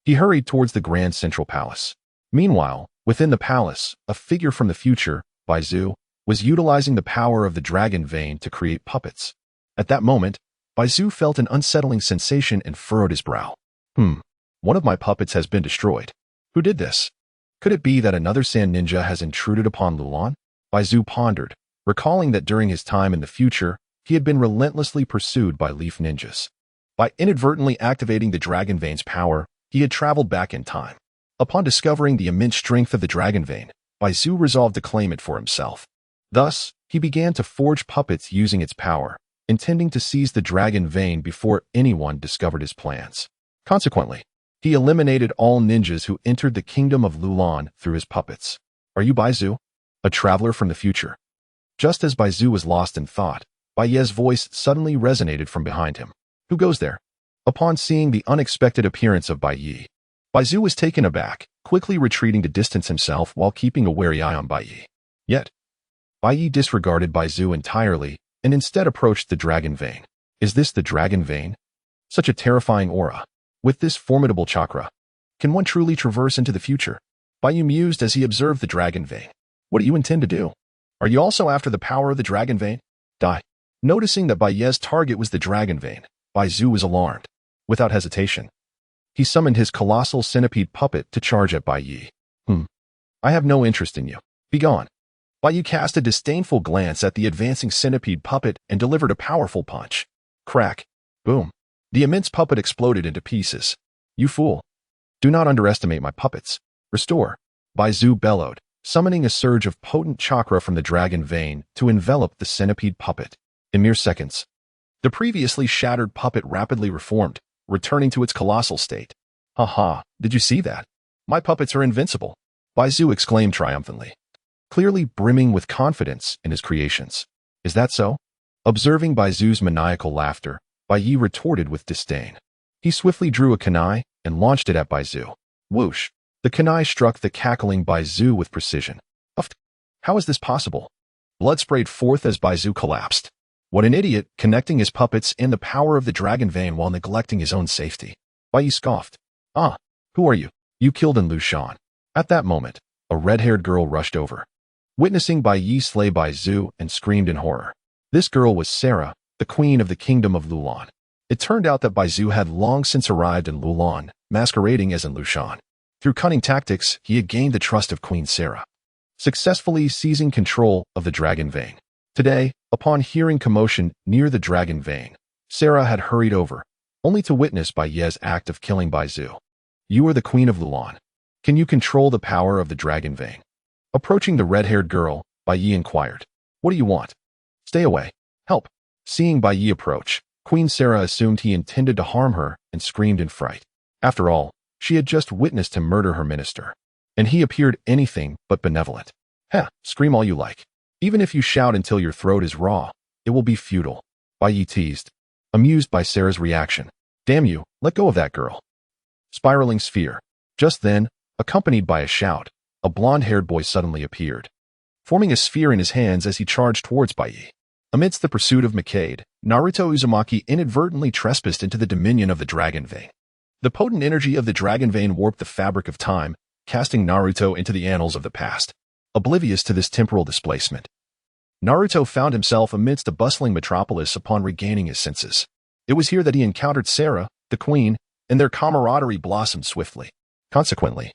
he hurried towards the Grand Central Palace. Meanwhile, within the palace, a figure from the future, Baizu, was utilizing the power of the dragon vein to create puppets. At that moment, Baizu felt an unsettling sensation and furrowed his brow. One of my puppets has been destroyed. Who did this? Could it be that another sand ninja has intruded upon Lulan? Baizu pondered, recalling that during his time in the future, he had been relentlessly pursued by leaf ninjas. By inadvertently activating the dragon vein's power, he had traveled back in time. Upon discovering the immense strength of the dragon vein, Baizu resolved to claim it for himself. Thus, he began to forge puppets using its power, intending to seize the dragon vein before anyone discovered his plans. Consequently, he eliminated all ninjas who entered the kingdom of Lulan through his puppets. Are you Baizu? A traveler from the future? Just as Baizu was lost in thought, Baiye's voice suddenly resonated from behind him. Who goes there? Upon seeing the unexpected appearance of Baiye, Baizu was taken aback, quickly retreating to distance himself while keeping a wary eye on Baiye. Yet, Baiye disregarded Baizu entirely and instead approached the dragon vein. Is this the dragon vein? Such a terrifying aura. With this formidable chakra, can one truly traverse into the future? Baiye mused as he observed the dragon vein. What do you intend to do? Are you also after the power of the dragon vein? Die. Noticing that Baiye's target was the dragon vein, Baizu was alarmed. Without hesitation, he summoned his colossal centipede puppet to charge at Baiye. I have no interest in you. Begone. Baiye cast a disdainful glance at the advancing centipede puppet and delivered a powerful punch. Crack. Boom. The immense puppet exploded into pieces. You fool. Do not underestimate my puppets. Restore. Baizu bellowed, summoning a surge of potent chakra from the dragon vein to envelop the centipede puppet. In mere seconds, the previously shattered puppet rapidly reformed, returning to its colossal state. Haha, did you see that? My puppets are invincible, Baizu exclaimed triumphantly, clearly brimming with confidence in his creations. Is that so? Observing Baizu's maniacal laughter, Baiye retorted with disdain. He swiftly drew a kunai and launched it at Baizu. Whoosh! The kunai struck the cackling Baizu with precision. How is this possible? Blood sprayed forth as Baizu collapsed. What an idiot, connecting his puppets and the power of the dragon vein while neglecting his own safety. Baiye scoffed. Who are you? You killed in Lushan. At that moment, a red-haired girl rushed over, witnessing Baiye slay Baizu, and screamed in horror. This girl was Sarah, the queen of the kingdom of Lulan. It turned out that Baizu had long since arrived in Lulan, masquerading as in Lushan. Through cunning tactics, he had gained the trust of Queen Sarah, successfully seizing control of the dragon vein. Today, upon hearing commotion near the dragon vein, Sarah had hurried over, only to witness Baiye's act of killing Baizu. You are the queen of Lulan. Can you control the power of the dragon vein? Approaching the red-haired girl, Baiye inquired. What do you want? Stay away. Help. Seeing Baiye approach, Queen Sarah assumed he intended to harm her and screamed in fright. After all, she had just witnessed him murder her minister, and he appeared anything but benevolent. Scream all you like. Even if you shout until your throat is raw, it will be futile, Baiye teased, amused by Sarah's reaction. Damn you, let go of that girl. Spiraling sphere. Just then, accompanied by a shout, a blonde-haired boy suddenly appeared, forming a sphere in his hands as he charged towards Baiye. Amidst the pursuit of Mikade, Naruto Uzumaki inadvertently trespassed into the dominion of the Dragon Vein. The potent energy of the Dragon Vein warped the fabric of time, casting Naruto into the annals of the past, oblivious to this temporal displacement. Naruto found himself amidst a bustling metropolis upon regaining his senses. It was here that he encountered Sarah, the queen, and their camaraderie blossomed swiftly. Consequently,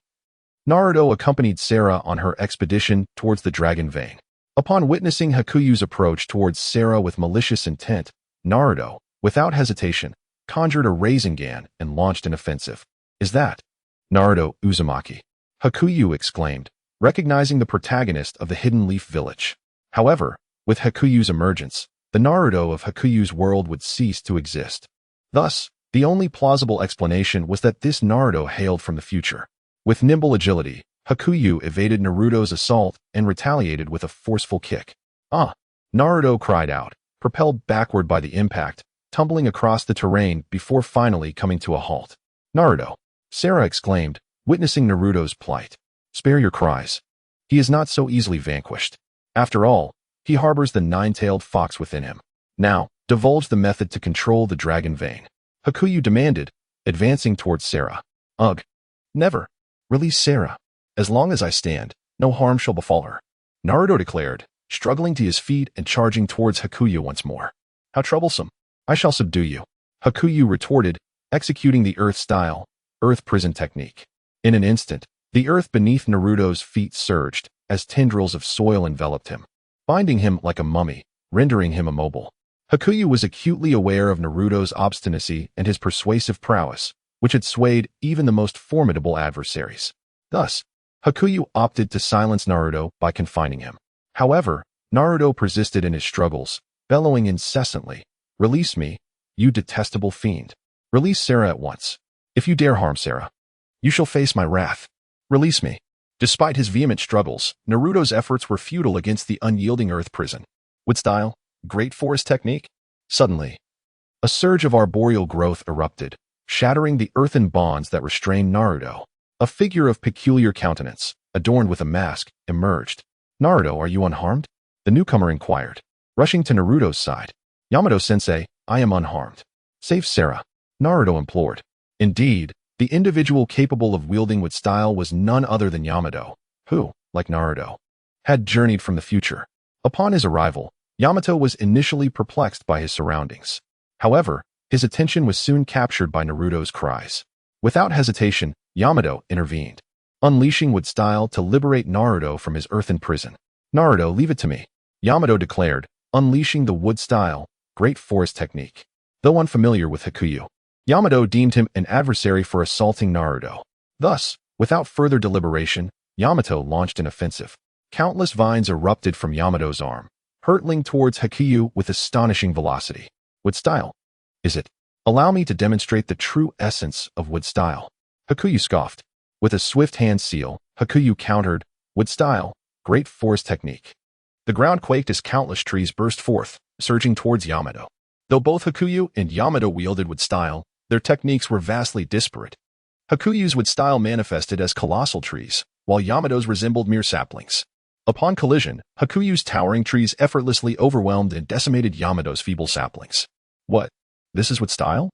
Naruto accompanied Sarah on her expedition towards the Dragon Vein. Upon witnessing Hakuyu's approach towards Sarah with malicious intent, Naruto, without hesitation, conjured a Rasengan and launched an offensive. "Is that Naruto Uzumaki?" Hakuyu exclaimed, recognizing the protagonist of the Hidden Leaf Village. However, with Hakuyu's emergence, the Naruto of Hakuyu's world would cease to exist. Thus, the only plausible explanation was that this Naruto hailed from the future. With nimble agility, Hakuyu evaded Naruto's assault and retaliated with a forceful kick. "Ah!" Naruto cried out, propelled backward by the impact, tumbling across the terrain before finally coming to a halt. "Naruto!" Sarah exclaimed, witnessing Naruto's plight. "Spare your cries. He is not so easily vanquished. After all, he harbors the nine-tailed fox within him. Now, divulge the method to control the Dragon Vein," Hakuyu demanded, advancing towards Sarah. "Ugh! Never! Release Sarah. As long as I stand, no harm shall befall her," Naruto declared, struggling to his feet and charging towards Hakuyu once more. "How troublesome! I shall subdue you," Hakuyu retorted, executing the earth-style, earth prison technique. In an instant, the earth beneath Naruto's feet surged, as tendrils of soil enveloped him, binding him like a mummy, rendering him immobile. Hakuyu was acutely aware of Naruto's obstinacy and his persuasive prowess, which had swayed even the most formidable adversaries. Thus, Hakuyu opted to silence Naruto by confining him. However, Naruto persisted in his struggles, bellowing incessantly, "Release me, you detestable fiend. Release Sarah at once. If you dare harm Sarah, you shall face my wrath. Release me." Despite his vehement struggles, Naruto's efforts were futile against the unyielding earth prison. With style, great forest technique. Suddenly, a surge of arboreal growth erupted, shattering the earthen bonds that restrained Naruto. A figure of peculiar countenance, adorned with a mask, emerged. "Naruto, are you unharmed?" the newcomer inquired, rushing to Naruto's side. "Yamato-sensei, I am unharmed. Save Sarah," Naruto implored. Indeed, the individual capable of wielding with style was none other than Yamato, who, like Naruto, had journeyed from the future. Upon his arrival, Yamato was initially perplexed by his surroundings. However, his attention was soon captured by Naruto's cries. Without hesitation, Yamato intervened, unleashing with style to liberate Naruto from his earthen prison. "Naruto, leave it to me," Yamato declared, unleashing the wood style, great forest technique. Though unfamiliar with Hakuyu, Yamato deemed him an adversary for assaulting Naruto. Thus, without further deliberation, Yamato launched an offensive. Countless vines erupted from Yamato's arm, hurtling towards Hakuyu with astonishing velocity. "Wood style, is it? Allow me to demonstrate the true essence of wood style," Hakuyu scoffed. With a swift hand seal, Hakuyu countered, "Wood style, great forest technique." The ground quaked as countless trees burst forth, surging towards Yamato. Though both Hakuyu and Yamato wielded wood style, their techniques were vastly disparate. Hakuyu's wood style manifested as colossal trees, while Yamato's resembled mere saplings. Upon collision, Hakuyu's towering trees effortlessly overwhelmed and decimated Yamato's feeble saplings. "What? This is wood style?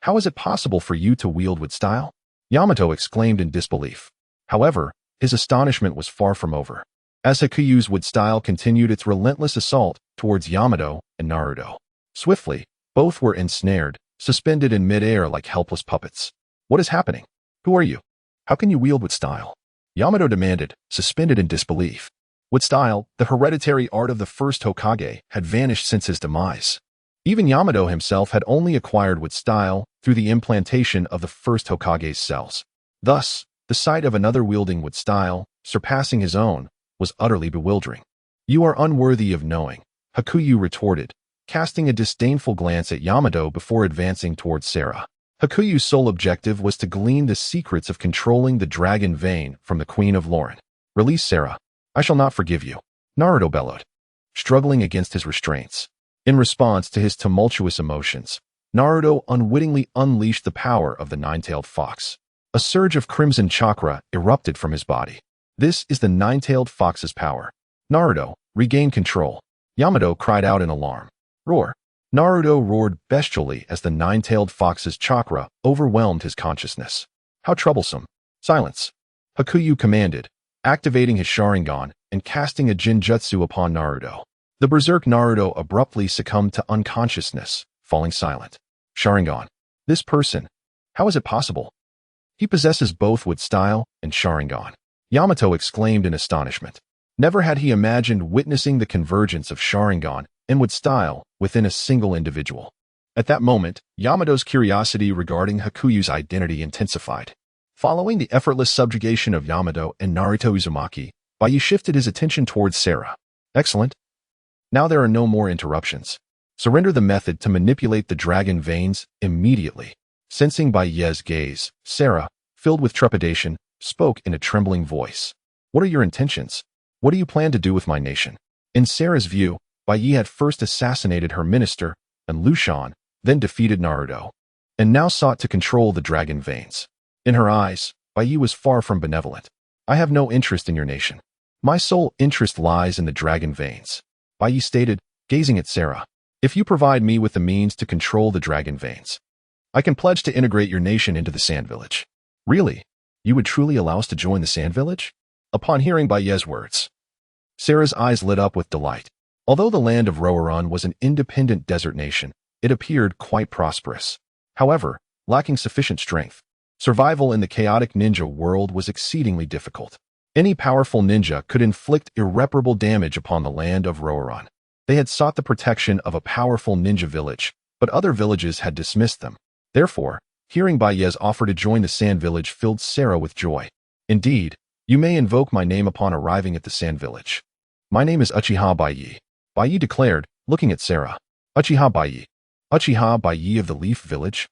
How is it possible for you to wield wood style?" Yamato exclaimed in disbelief. However, his astonishment was far from over, as Hakuyu's wood style continued its relentless assault towards Yamato and Naruto. Swiftly, both were ensnared, suspended in midair like helpless puppets. "What is happening? Who are you? How can you wield wood style?" Yamato demanded, suspended in disbelief. Wood style, the hereditary art of the first Hokage, had vanished since his demise. Even Yamato himself had only acquired wood style through the implantation of the first Hokage's cells. Thus, the sight of another wielding wood style, surpassing his own, was utterly bewildering. "You are unworthy of knowing," Hakuyu retorted, casting a disdainful glance at Yamato before advancing towards Sarah. Hakuyu's sole objective was to glean the secrets of controlling the Dragon Vein from the Queen of Lauren. "Release Sarah. I shall not forgive you," Naruto bellowed, struggling against his restraints. In response to his tumultuous emotions, Naruto unwittingly unleashed the power of the nine-tailed fox. A surge of crimson chakra erupted from his body. "This is the nine-tailed fox's power. Naruto, regain control." Yamato cried out in alarm. Roar! Naruto roared bestially as the nine-tailed fox's chakra overwhelmed his consciousness. How troublesome! Silence! Hakuyu commanded, activating his Sharingan and casting a Jinjutsu upon Naruto. The berserk Naruto abruptly succumbed to unconsciousness, falling silent. Sharingan. This person. How is it possible? He possesses both Wood Style and Sharingan. Yamato exclaimed in astonishment. Never had he imagined witnessing the convergence of Sharingan and Wood Style within a single individual. At that moment, Yamato's curiosity regarding Hakuyu's identity intensified. Following the effortless subjugation of Yamato and Naruto Uzumaki, Baiye shifted his attention towards Sarah. Excellent. Now there are no more interruptions. Surrender the method to manipulate the dragon veins immediately. Sensing Baiye's gaze, Sarah, filled with trepidation, spoke in a trembling voice. What are your intentions? What do you plan to do with my nation? In Sarah's view, Baiye had first assassinated her minister, and Lushan, then defeated Naruto, and now sought to control the dragon veins. In her eyes, Baiye was far from benevolent. I have no interest in your nation. My sole interest lies in the dragon veins. Baiye stated, gazing at Sarah. If you provide me with the means to control the dragon veins, I can pledge to integrate your nation into the Sand Village. Really? You would truly allow us to join the Sand Village? Upon hearing Baiye's words, Sarah's eyes lit up with delight. Although the land of Roaran was an independent desert nation, it appeared quite prosperous. However, lacking sufficient strength, survival in the chaotic ninja world was exceedingly difficult. Any powerful ninja could inflict irreparable damage upon the land of Roaran. They had sought the protection of a powerful ninja village, but other villages had dismissed them. Therefore, hearing Baiye's offer to join the Sand Village filled Sarah with joy. Indeed, you may invoke my name upon arriving at the Sand Village. My name is Uchiha Baiye. Baiye declared, looking at Sarah. Uchiha Baiye. Uchiha Baiye of the Leaf Village?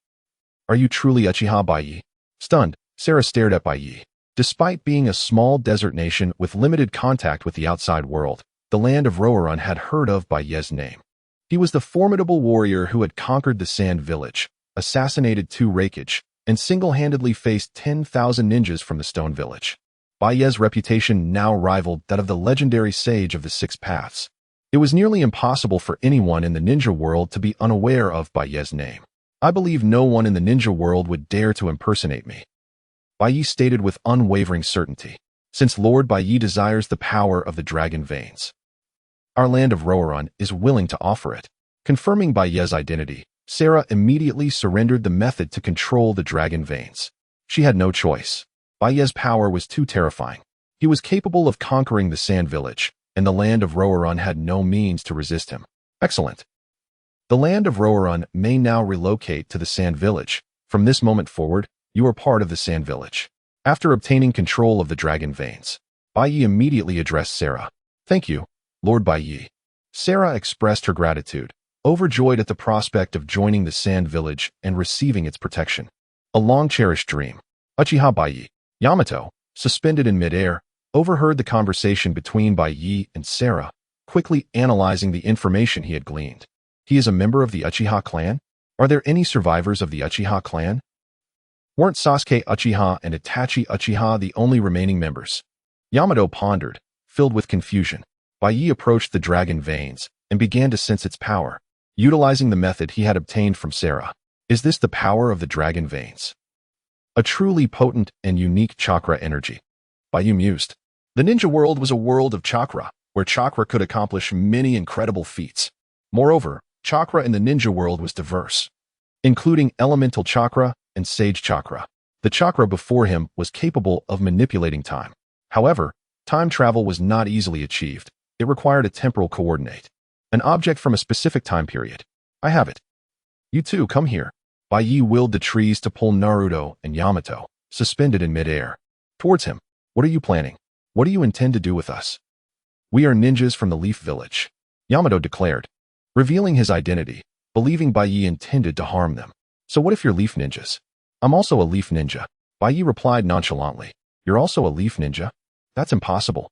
Are you truly Uchiha Baiye? Stunned, Sarah stared at Baiye. Despite being a small desert nation with limited contact with the outside world, the land of Roaran had heard of Baiye's name. He was the formidable warrior who had conquered the Sand Village, assassinated 2 Raikage, and single-handedly faced 10,000 ninjas from the Stone Village. Baiye's reputation now rivaled that of the legendary sage of the 6 Paths. It was nearly impossible for anyone in the ninja world to be unaware of Baiye's name. I believe no one in the ninja world would dare to impersonate me. Baiye stated with unwavering certainty, since Lord Baiye desires the power of the dragon veins. Our land of Roaran is willing to offer it. Confirming Baiye's identity, Sarah immediately surrendered the method to control the dragon veins. She had no choice. Baiye's power was too terrifying. He was capable of conquering the Sand Village, and the land of Roaran had no means to resist him. Excellent. The land of Roaran may now relocate to the Sand Village. From this moment forward, you are part of the Sand Village. After obtaining control of the dragon veins, Baiye immediately addressed Sarah. Thank you, Lord Baiye. Sarah expressed her gratitude, overjoyed at the prospect of joining the Sand Village and receiving its protection. A long-cherished dream. Uchiha Baiye. Yamato, suspended in midair, overheard the conversation between Baiye and Sarah, quickly analyzing the information he had gleaned. He is a member of the Uchiha clan? Are there any survivors of the Uchiha clan? Weren't Sasuke Uchiha and Itachi Uchiha the only remaining members? Yamato pondered, filled with confusion. Baiye approached the dragon veins and began to sense its power, utilizing the method he had obtained from Sarah. Is this the power of the dragon veins? A truly potent and unique chakra energy. Baiye mused. The ninja world was a world of chakra, where chakra could accomplish many incredible feats. Moreover, chakra in the ninja world was diverse, including elemental chakra and sage chakra. The chakra before him was capable of manipulating time. However, time travel was not easily achieved. It required a temporal coordinate, an object from a specific time period. I have it. You too, come here. Baiye willed the trees to pull Naruto and Yamato, suspended in midair, towards him. What are you planning? What do you intend to do with us? We are ninjas from the Leaf Village, Yamato declared, revealing his identity, believing Baiye intended to harm them. So what if you're Leaf Ninjas? I'm also a Leaf Ninja. Baiye replied nonchalantly. You're also a Leaf Ninja? That's impossible.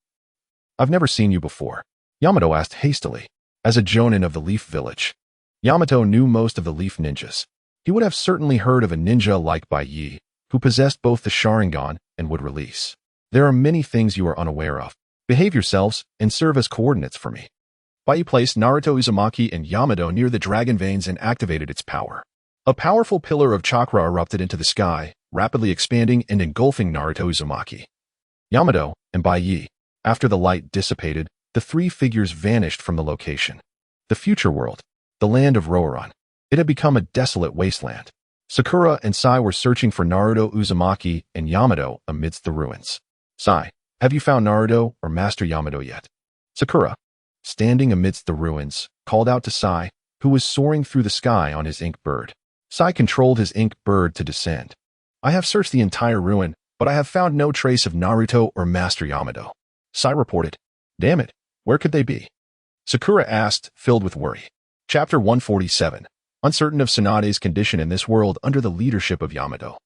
I've never seen you before, Yamato asked hastily. As a Jonin of the Leaf Village, Yamato knew most of the Leaf Ninjas. He would have certainly heard of a ninja like Baiye, who possessed both the Sharingan and would release. There are many things you are unaware of. Behave yourselves and serve as coordinates for me. Baiye placed Naruto Uzumaki and Yamato near the dragon veins and activated its power. A powerful pillar of chakra erupted into the sky, rapidly expanding and engulfing Naruto Uzumaki, Yamato, and Baiye. After the light dissipated, the three figures vanished from the location. The future world, the land of Roaron. It had become a desolate wasteland. Sakura and Sai were searching for Naruto Uzumaki and Yamato amidst the ruins. Sai, have you found Naruto or Master Yamato yet? Sakura, standing amidst the ruins, called out to Sai, who was soaring through the sky on his ink bird. Sai controlled his ink bird to descend. I have searched the entire ruin, but I have found no trace of Naruto or Master Yamato. Sai reported. Damn it, where could they be? Sakura asked, filled with worry. Chapter 147. Uncertain of Tsunade's condition in this world under the leadership of Yamato.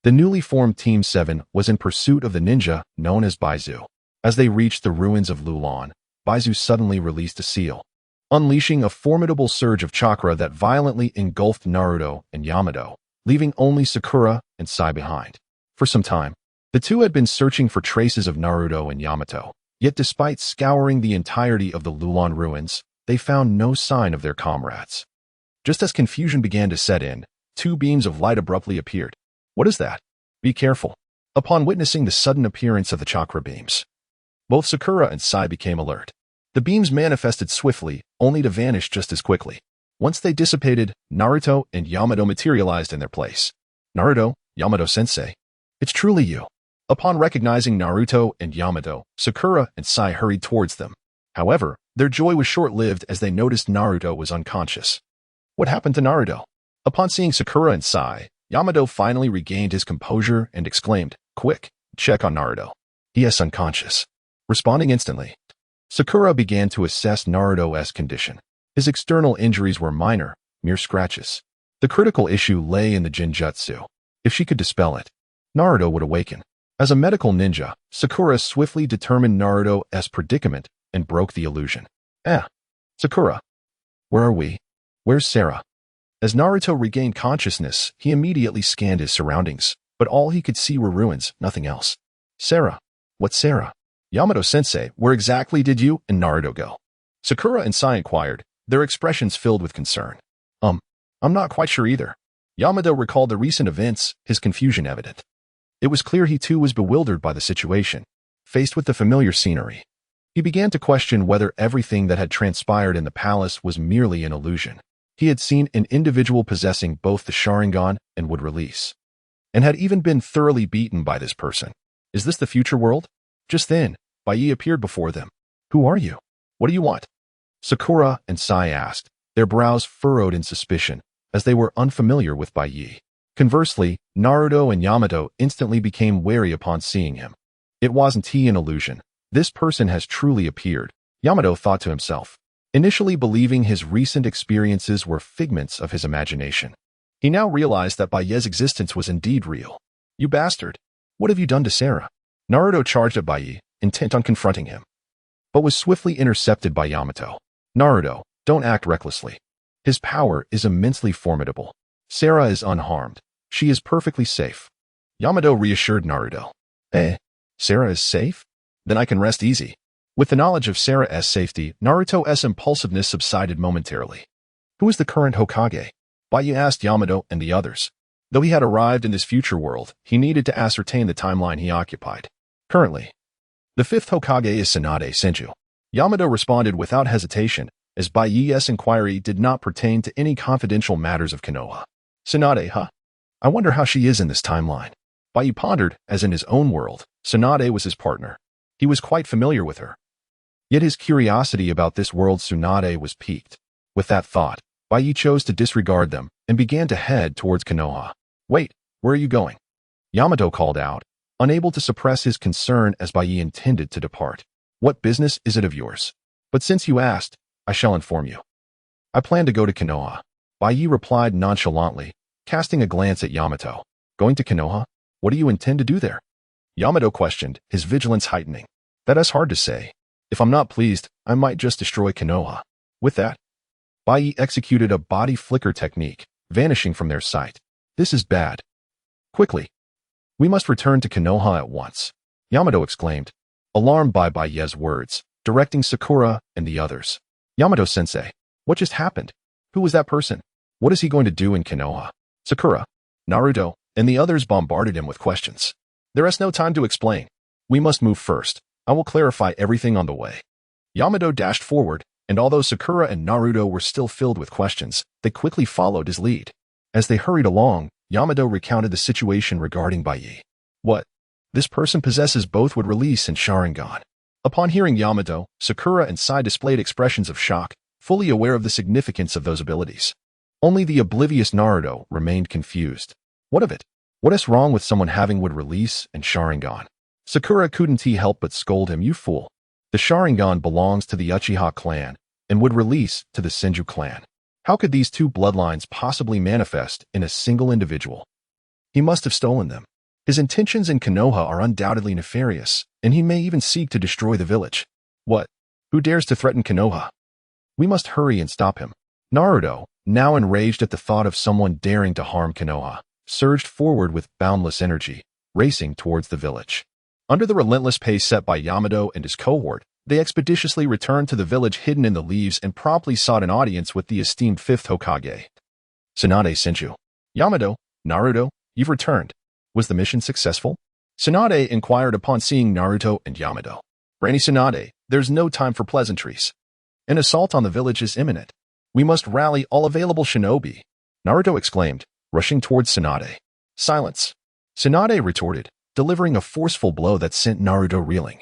The newly formed Team 7 was in pursuit of the ninja known as Baizu. As they reached the ruins of Lulan, Baizu suddenly released a seal, unleashing a formidable surge of chakra that violently engulfed Naruto and Yamato, leaving only Sakura and Sai behind. For some time, the two had been searching for traces of Naruto and Yamato, yet despite scouring the entirety of the Lulan ruins, they found no sign of their comrades. Just as confusion began to set in, two beams of light abruptly appeared. What is that? Be careful. Upon witnessing the sudden appearance of the chakra beams, both Sakura and Sai became alert. The beams manifested swiftly, only to vanish just as quickly. Once they dissipated, Naruto and Yamato materialized in their place. Naruto, Yamato-sensei. It's truly you. Upon recognizing Naruto and Yamato, Sakura and Sai hurried towards them. However, their joy was short-lived as they noticed Naruto was unconscious. What happened to Naruto? Upon seeing Sakura and Sai, Yamato finally regained his composure and exclaimed, Quick, check on Naruto. He is unconscious. Responding instantly, Sakura began to assess Naruto's condition. His external injuries were minor, mere scratches. The critical issue lay in the Jinjutsu. If she could dispel it, Naruto would awaken. As a medical ninja, Sakura swiftly determined Naruto's predicament and broke the illusion. Sakura. Where are we? Where's Sarah? As Naruto regained consciousness, he immediately scanned his surroundings, but all he could see were ruins, nothing else. Sarah. What's Sarah? Yamato-sensei, where exactly did you and Naruto go? Sakura and Sai inquired, their expressions filled with concern. I'm not quite sure either. Yamato recalled the recent events, his confusion evident. It was clear he too was bewildered by the situation. Faced with the familiar scenery, he began to question whether everything that had transpired in the palace was merely an illusion. He had seen an individual possessing both the Sharingan and would release, and had even been thoroughly beaten by this person. Is this the future world? Just then, Baiye appeared before them. Who are you? What do you want? Sakura and Sai asked, their brows furrowed in suspicion, as they were unfamiliar with Baiye. Conversely, Naruto and Yamato instantly became wary upon seeing him. It wasn't he an illusion. This person has truly appeared, Yamato thought to himself, initially believing his recent experiences were figments of his imagination. He now realized that Baiye's existence was indeed real. You bastard! What have you done to Sarah? Naruto charged at Baiye, intent on confronting him, but was swiftly intercepted by Yamato. Naruto, don't act recklessly. His power is immensely formidable. Sarah is unharmed. She is perfectly safe. Yamato reassured Naruto. Sarah is safe? Then I can rest easy. With the knowledge of Sarah's safety, Naruto's impulsiveness subsided momentarily. Who is the current Hokage? Baiye asked Yamato and the others. Though he had arrived in this future world, he needed to ascertain the timeline he occupied. Currently, the fifth Hokage is Tsunade Senju. Yamato responded without hesitation, as Baiye's inquiry did not pertain to any confidential matters of Konoha. Tsunade, huh? I wonder how she is in this timeline. Baiye pondered, as in his own world, Tsunade was his partner. He was quite familiar with her. Yet his curiosity about this world's Tsunade was piqued. With that thought, Baiye chose to disregard them and began to head towards Konoha. Wait, where are you going? Yamato called out, unable to suppress his concern as Baiye intended to depart. What business is it of yours? But since you asked, I shall inform you. I plan to go to Konoha. Baiye replied nonchalantly, casting a glance at Yamato. Going to Konoha? What do you intend to do there? Yamato questioned, his vigilance heightening. That is hard to say. If I'm not pleased, I might just destroy Konoha. With that, Baiye executed a body flicker technique, vanishing from their sight. This is bad. Quickly. We must return to Konoha at once. Yamato exclaimed, alarmed by Baiye's words, directing Sakura and the others. Yamato-sensei, what just happened? Who was that person? What is he going to do in Konoha? Sakura, Naruto, and the others bombarded him with questions. There is no time to explain. We must move first. I will clarify everything on the way. Yamato dashed forward, and although Sakura and Naruto were still filled with questions, they quickly followed his lead. As they hurried along, Yamato recounted the situation regarding Baiye. What? This person possesses both would release and Sharingan. Upon hearing Yamato, Sakura and Sai displayed expressions of shock, fully aware of the significance of those abilities. Only the oblivious Naruto remained confused. What of it? What is wrong with someone having would release and Sharingan? Sakura couldn't help but scold him, you fool. The Sharingan belongs to the Uchiha clan, and would release to the Shinji clan. How could these two bloodlines possibly manifest in a single individual? He must have stolen them. His intentions in Konoha are undoubtedly nefarious, and he may even seek to destroy the village. What? Who dares to threaten Konoha? We must hurry and stop him. Naruto, now enraged at the thought of someone daring to harm Konoha, surged forward with boundless energy, racing towards the village. Under the relentless pace set by Yamato and his cohort, they expeditiously returned to the village hidden in the leaves and promptly sought an audience with the esteemed 5th Hokage. Tsunade sent you. Yamato, Naruto, you've returned. Was the mission successful? Tsunade inquired upon seeing Naruto and Yamato. Granny Tsunade, there's no time for pleasantries. An assault on the village is imminent. We must rally all available shinobi, Naruto exclaimed, rushing towards Tsunade. Silence. Tsunade retorted, delivering a forceful blow that sent Naruto reeling.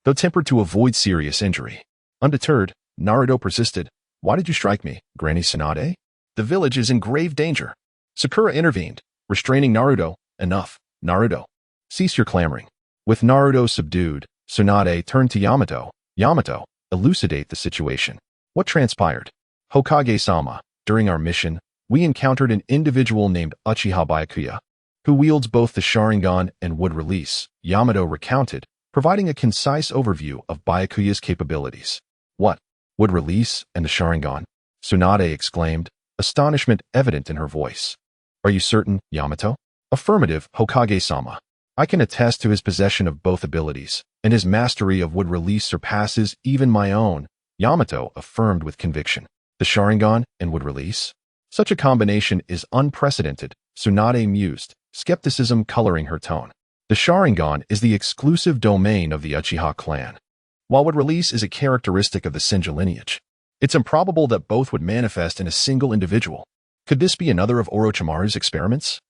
Though tempered to avoid serious injury. Undeterred, Naruto persisted. Why did you strike me, Granny Tsunade? The village is in grave danger. Sakura intervened, restraining Naruto. Enough, Naruto. Cease your clamoring. With Naruto subdued, Tsunade turned to Yamato. Yamato, elucidate the situation. What transpired? Hokage-sama, during our mission, we encountered an individual named Uchiha Baiye, who wields both the Sharingan and would release, Yamato recounted, providing a concise overview of Baiye's capabilities. What? Would release and the Sharingan? Tsunade exclaimed, astonishment evident in her voice. Are you certain, Yamato? Affirmative, Hokage-sama. I can attest to his possession of both abilities, and his mastery of would release surpasses even my own, Yamato affirmed with conviction. The Sharingan and would release? Such a combination is unprecedented, Tsunade mused, skepticism coloring her tone. The Sharingan is the exclusive domain of the Uchiha clan, while would release is a characteristic of the Shinji lineage. It's improbable that both would manifest in a single individual. Could this be another of Orochimaru's experiments?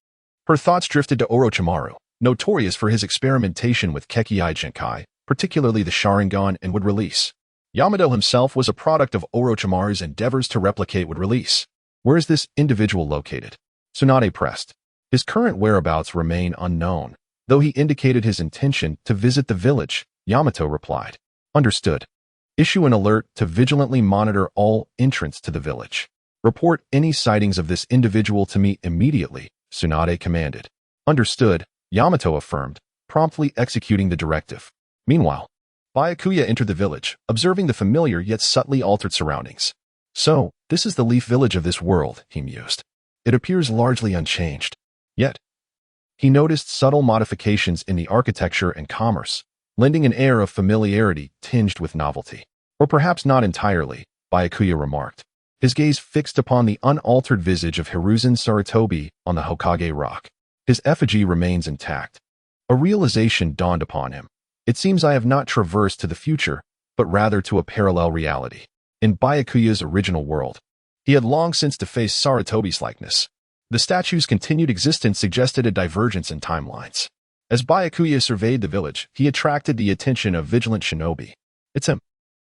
Her thoughts drifted to Orochimaru, notorious for his experimentation with Kekkei Genkai, particularly the Sharingan and would release. Yamato himself was a product of Orochimaru's endeavors to replicate would release. Where is this individual located? Tsunade pressed. His current whereabouts remain unknown, though he indicated his intention to visit the village, Yamato replied. Understood. Issue an alert to vigilantly monitor all entrants to the village. Report any sightings of this individual to me immediately, Tsunade commanded. Understood, Yamato affirmed, promptly executing the directive. Meanwhile, Byakuya entered the village, observing the familiar yet subtly altered surroundings. So, this is the leaf village of this world, he mused. It appears largely unchanged. Yet, he noticed subtle modifications in the architecture and commerce, lending an air of familiarity tinged with novelty. Or perhaps not entirely, Byakuya remarked, his gaze fixed upon the unaltered visage of Hiruzen Sarutobi on the Hokage rock. His effigy remains intact. A realization dawned upon him. It seems I have not traversed to the future, but rather to a parallel reality. In Byakuya's original world, he had long since defaced Sarutobi's likeness. The statue's continued existence suggested a divergence in timelines. As Byakuya surveyed the village, he attracted the attention of vigilant shinobi. It's him.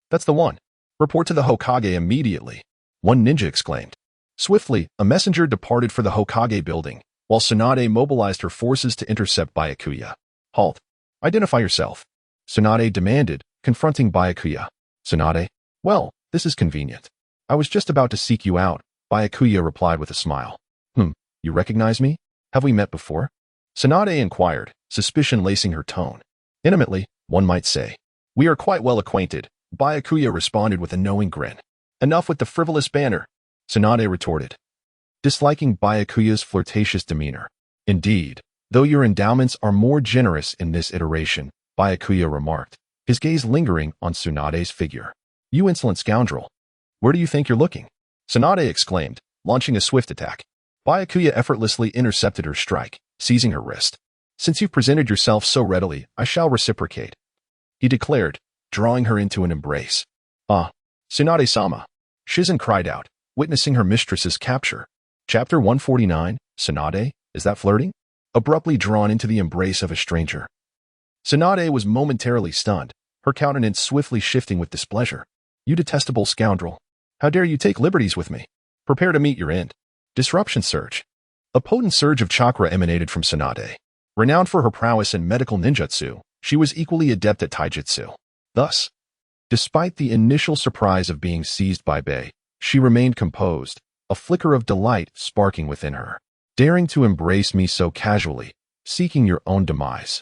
That's the one. Report to the Hokage immediately, one ninja exclaimed. Swiftly, a messenger departed for the Hokage building, while Tsunade mobilized her forces to intercept Byakuya. Halt. Identify yourself, Tsunade demanded, confronting Byakuya. Tsunade, well, this is convenient. I was just about to seek you out, Byakuya replied with a smile. You recognize me? Have we met before? Tsunade inquired, suspicion lacing her tone. Intimately, one might say. We are quite well acquainted, Byakuya responded with a knowing grin. Enough with the frivolous banter, Tsunade retorted, disliking Byakuya's flirtatious demeanor. Indeed, though your endowments are more generous in this iteration, Byakuya remarked, his gaze lingering on Tsunade's figure. You insolent scoundrel. Where do you think you're looking? Tsunade exclaimed, launching a swift attack. Byakuya effortlessly intercepted her strike, seizing her wrist. Since you've presented yourself so readily, I shall reciprocate, he declared, drawing her into an embrace. Ah, Tsunade-sama, Shizen cried out, witnessing her mistress's capture. Chapter 149, Tsunade, is that flirting? Abruptly drawn into the embrace of a stranger. Tsunade was momentarily stunned, her countenance swiftly shifting with displeasure. You detestable scoundrel. How dare you take liberties with me? Prepare to meet your end. Disruption surge. A potent surge of chakra emanated from Tsunade. Renowned for her prowess in medical ninjutsu, she was equally adept at taijutsu. Thus, despite the initial surprise of being seized by Baiye, she remained composed, a flicker of delight sparking within her. Daring to embrace me so casually, seeking your own demise.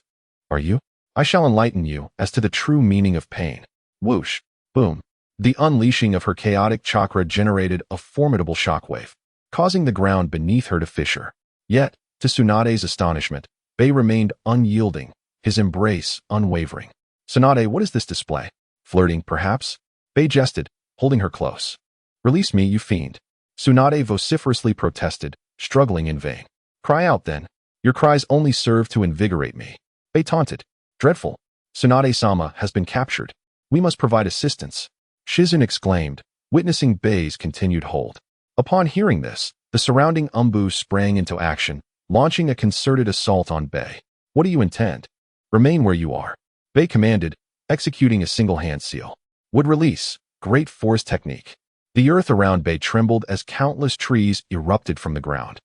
Are you? I shall enlighten you as to the true meaning of pain. Whoosh. Boom. The unleashing of her chaotic chakra generated a formidable shockwave, causing the ground beneath her to fissure. Yet, to Tsunade's astonishment, Baiye remained unyielding, his embrace unwavering. Tsunade, what is this display? Flirting, perhaps? Baiye jested, holding her close. Release me, you fiend. Tsunade vociferously protested, struggling in vain. Cry out then. Your cries only serve to invigorate me. Baiye taunted. Dreadful. Tsunade-sama has been captured. We must provide assistance. Shizen exclaimed, witnessing Baiye's continued hold. Upon hearing this, the surrounding Umbu sprang into action, launching a concerted assault on Baiye. What do you intend? Remain where you are. Baiye commanded, executing a single hand seal. Would release. Great force technique. The earth around Baiye trembled as countless trees erupted from the ground.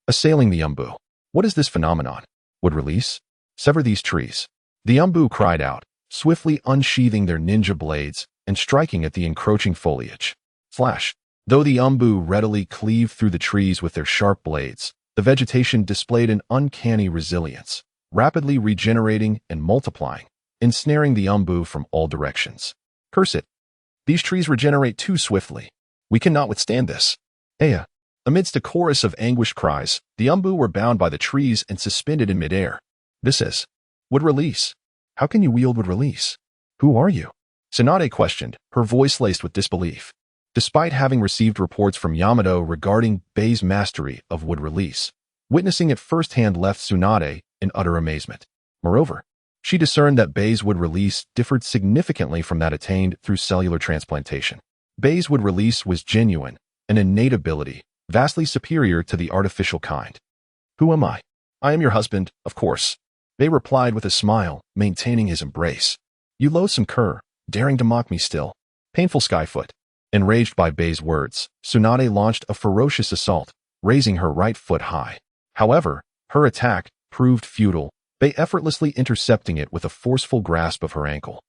Assailing the Umbu. What is this phenomenon? Would release? Sever these trees. The Umbu cried out, swiftly unsheathing their ninja blades and striking at the encroaching foliage. Flash. Though the Umbu readily cleaved through the trees with their sharp blades, the vegetation displayed an uncanny resilience, rapidly regenerating and multiplying, ensnaring the Umbu from all directions. Curse it. These trees regenerate too swiftly. We cannot withstand this. Aya. Amidst a chorus of anguished cries, the Umbu were bound by the trees and suspended in midair. This is Would release. How can you wield would release? Who are you? Tsunade questioned, her voice laced with disbelief. Despite having received reports from Yamato regarding Baiye's mastery of would release, witnessing it firsthand left Tsunade in utter amazement. Moreover, she discerned that Baiye's would release differed significantly from that attained through cellular transplantation. Baiye's would release was genuine, an innate ability, vastly superior to the artificial kind. Who am I? I am your husband, of course. Baiye replied with a smile, maintaining his embrace. You loathsome cur, daring to mock me still. Painful Skyfoot. Enraged by Baiye's words, Tsunade launched a ferocious assault, raising her right foot high. However, her attack proved futile, Baiye effortlessly intercepting it with a forceful grasp of her ankle.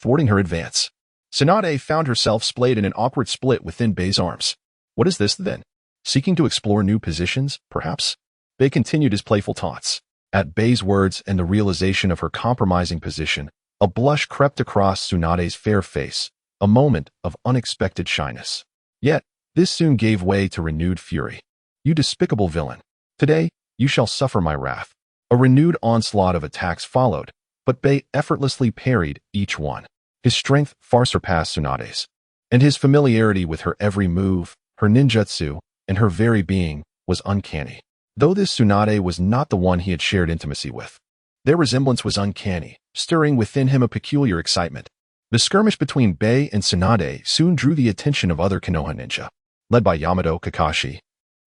Thwarting her advance, Tsunade found herself splayed in an awkward split within Baiye's arms. What is this then? Seeking to explore new positions, perhaps? Baiye continued his playful taunts. At Baiye's words and the realization of her compromising position, a blush crept across Tsunade's fair face, a moment of unexpected shyness. Yet, this soon gave way to renewed fury. You despicable villain. Today, you shall suffer my wrath. A renewed onslaught of attacks followed, but Baiye effortlessly parried each one. His strength far surpassed Tsunade's, and his familiarity with her every move, her ninjutsu, and her very being was uncanny. Though this Tsunade was not the one he had shared intimacy with, their resemblance was uncanny, stirring within him a peculiar excitement. The skirmish between Baiye and Tsunade soon drew the attention of other Konoha ninja. Led by Yamato, Kakashi,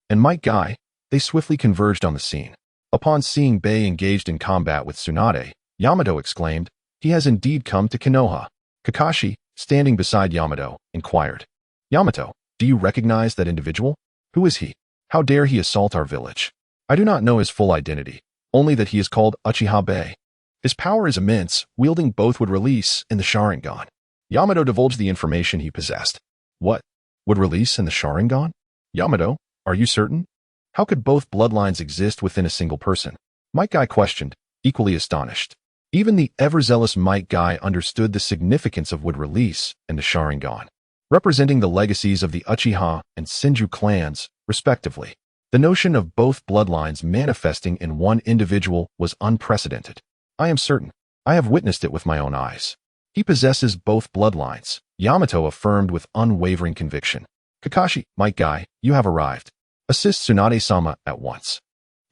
and Might Guy, they swiftly converged on the scene. Upon seeing Baiye engaged in combat with Tsunade, Yamato exclaimed, "He has indeed come to Konoha." Kakashi, standing beside Yamato, inquired, "Yamato, do you recognize that individual? Who is he? How dare he assault our village?" "I do not know his full identity, only that he is called Uchiha Baiye. His power is immense, wielding both would release and the Sharingan." Yamato divulged the information he possessed. "What? Would release and the Sharingan? Yamato, are you certain? How could both bloodlines exist within a single person?" Might Guy questioned, equally astonished. Even the ever-zealous Might Guy understood the significance of would release and the Sharingan, representing the legacies of the Uchiha and Shinji clans, respectively. The notion of both bloodlines manifesting in one individual was unprecedented. "I am certain. I have witnessed it with my own eyes." He possesses both bloodlines, Yamato affirmed with unwavering conviction. Kakashi, Might Guy, you have arrived. Assist Tsunade-sama at once.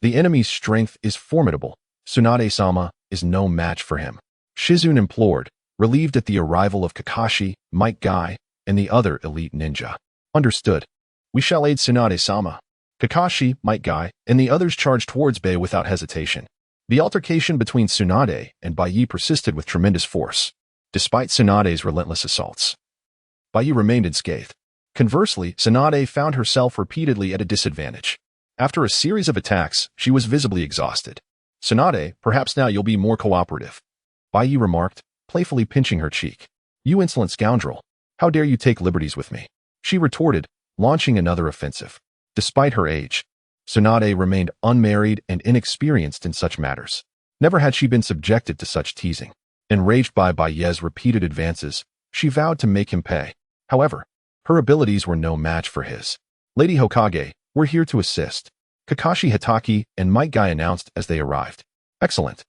The enemy's strength is formidable. Tsunade-sama is no match for him. Shizune implored, relieved at the arrival of Kakashi, Might Guy, and the other elite ninja. Understood. We shall aid Tsunade-sama. Kakashi, Might Guy, and the others charged towards Baiye without hesitation. The altercation between Tsunade and Baiye persisted with tremendous force, despite Tsunade's relentless assaults. Baiye remained unscathed. Conversely, Tsunade found herself repeatedly at a disadvantage. After a series of attacks, she was visibly exhausted. Tsunade, perhaps now you'll be more cooperative. Baiye remarked, playfully pinching her cheek. You insolent scoundrel. How dare you take liberties with me? She retorted, launching another offensive. Despite her age, Tsunade remained unmarried and inexperienced in such matters. Never had she been subjected to such teasing. Enraged by Baiye's repeated advances, she vowed to make him pay. However, her abilities were no match for his. Lady Hokage, we're here to assist. Kakashi Hitaki and Might Guy announced as they arrived. Excellent.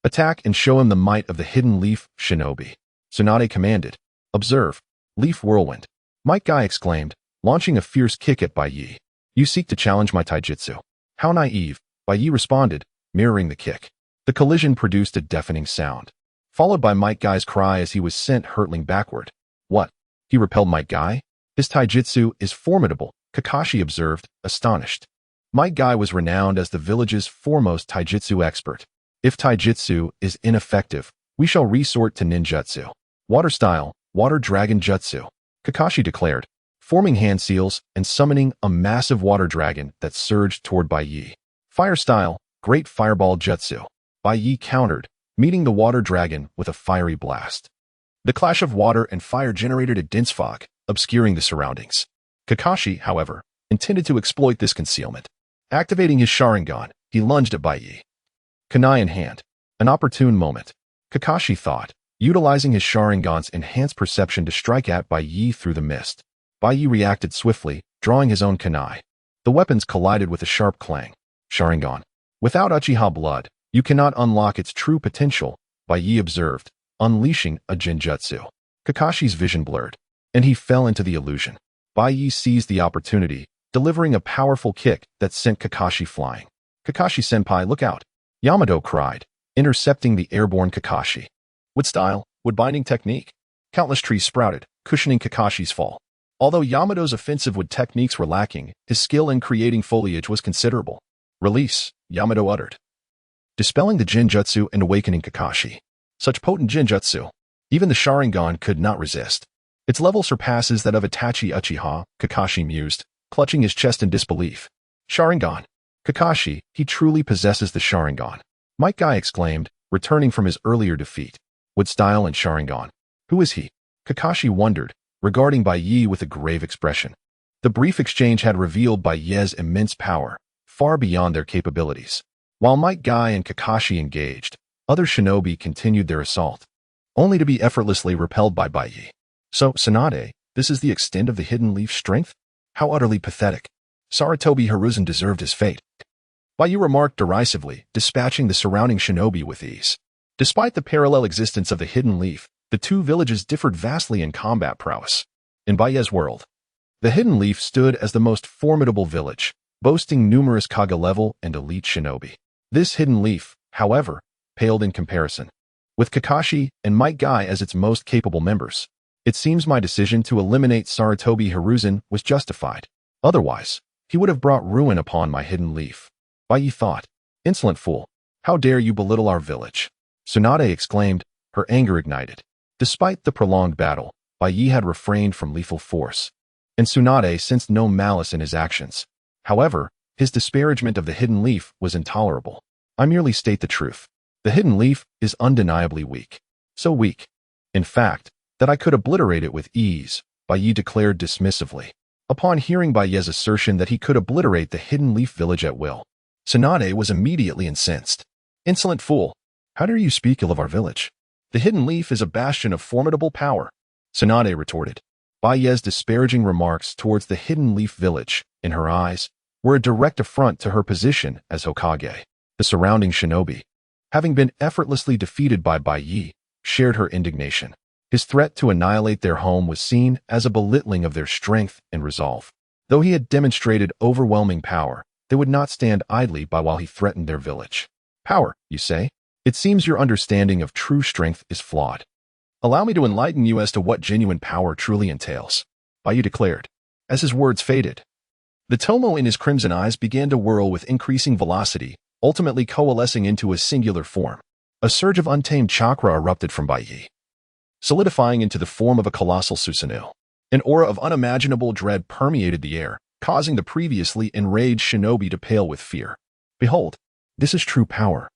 Attack and show him the might of the hidden leaf, shinobi. Tsunade commanded. Observe. Leaf whirlwind. Might Guy exclaimed, launching a fierce kick at Baiye. You seek to challenge my taijutsu. How naive, Baiye responded, mirroring the kick. The collision produced a deafening sound, followed by Might Guy's cry as he was sent hurtling backward. What? He repelled Might Guy? His taijutsu is formidable, Kakashi observed, astonished. Might Guy was renowned as the village's foremost taijutsu expert. If taijutsu is ineffective, we shall resort to ninjutsu. Water style, water dragon jutsu, Kakashi declared, forming hand seals and summoning a massive water dragon that surged toward Baiye. Fire style, great fireball jutsu. Baiye countered, meeting the water dragon with a fiery blast. The clash of water and fire generated a dense fog, obscuring the surroundings. Kakashi, however, intended to exploit this concealment. Activating his Sharingan, he lunged at Baiye. Kunai in hand. An opportune moment. Kakashi thought, utilizing his Sharingan's enhanced perception to strike at Baiye through the mist. Baiye reacted swiftly, drawing his own kunai. The weapons collided with a sharp clang. Sharingan. Without Uchiha blood, you cannot unlock its true potential, Baiye observed, unleashing a genjutsu. Kakashi's vision blurred, and he fell into the illusion. Baiye seized the opportunity, delivering a powerful kick that sent Kakashi flying. Kakashi-senpai, look out! Yamato cried, intercepting the airborne Kakashi. With style, with binding technique. Countless trees sprouted, cushioning Kakashi's fall. Although Yamato's offensive wood techniques were lacking, his skill in creating foliage was considerable. Release, Yamato uttered, dispelling the genjutsu and awakening Kakashi. Such potent genjutsu, even the Sharingan could not resist. Its level surpasses that of Itachi Uchiha, Kakashi mused, clutching his chest in disbelief. Sharingan. Kakashi, he truly possesses the Sharingan. Might Guy exclaimed, returning from his earlier defeat. With style and Sharingan. Who is he? Kakashi wondered, regarding Baiye with a grave expression. The brief exchange had revealed Baiye's immense power, far beyond their capabilities. While Might Guy and Kakashi engaged, other shinobi continued their assault, only to be effortlessly repelled by Baiye. So, Tsunade, this is the extent of the hidden leaf's strength? How utterly pathetic. Sarutobi Hiruzen deserved his fate. Baiye remarked derisively, dispatching the surrounding shinobi with ease. Despite the parallel existence of the hidden leaf, the two villages differed vastly in combat prowess. In Baiye's world, the hidden leaf stood as the most formidable village, boasting numerous Kage-level and elite shinobi. This hidden leaf, however, paled in comparison. With Kakashi and Might Guy as its most capable members, it seems my decision to eliminate Sarutobi Hiruzen was justified. Otherwise, he would have brought ruin upon my hidden leaf. Baiye thought, insolent fool, how dare you belittle our village? Tsunade exclaimed, her anger ignited. Despite the prolonged battle, Baiye had refrained from lethal force, and Tsunade sensed no malice in his actions. However, his disparagement of the hidden leaf was intolerable. I merely state the truth. The hidden leaf is undeniably weak. So weak, in fact, that I could obliterate it with ease, Baiye declared dismissively. Upon hearing Baiye's assertion that he could obliterate the hidden leaf village at will, Tsunade was immediately incensed. Insolent fool, how dare you speak ill of our village? The hidden leaf is a bastion of formidable power, Tsunade retorted. Baiye's disparaging remarks towards the hidden leaf village, in her eyes, were a direct affront to her position as Hokage. The surrounding shinobi, having been effortlessly defeated by Baiye, shared her indignation. His threat to annihilate their home was seen as a belittling of their strength and resolve. Though he had demonstrated overwhelming power, they would not stand idly by while he threatened their village. Power, you say? It seems your understanding of true strength is flawed. Allow me to enlighten you as to what genuine power truly entails, Baiye declared, as his words faded. The tomo in his crimson eyes began to whirl with increasing velocity, ultimately coalescing into a singular form. A surge of untamed chakra erupted from Baiye, solidifying into the form of a colossal Susanoo. An aura of unimaginable dread permeated the air, causing the previously enraged shinobi to pale with fear. Behold, this is true power,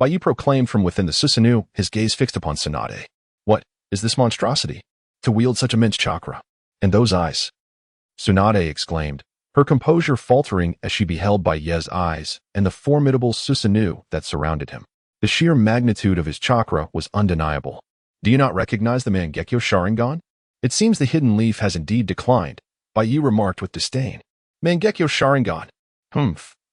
Baiye proclaimed from within the Susanoo, his gaze fixed upon Tsunade. What is this monstrosity? To wield such immense chakra. And those eyes? Tsunade exclaimed, her composure faltering as she beheld Baiye's eyes and the formidable Susanoo that surrounded him. The sheer magnitude of his chakra was undeniable. Do you not recognize the Mangekyo Sharingan? It seems the hidden leaf has indeed declined, Baiye remarked with disdain. Mangekyo Sharingan?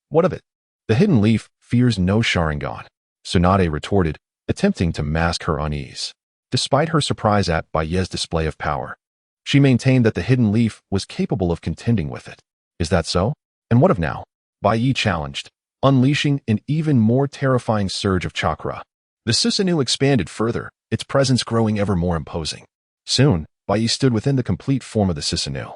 What of it? The hidden leaf fears no Sharingan, Tsunade retorted, attempting to mask her unease. Despite her surprise at Baiye's display of power, she maintained that the hidden leaf was capable of contending with it. Is that so? And what of now? Baiye challenged, unleashing an even more terrifying surge of chakra. The Susanoo expanded further, its presence growing ever more imposing. Soon, Baiye stood within the complete form of the Susanoo,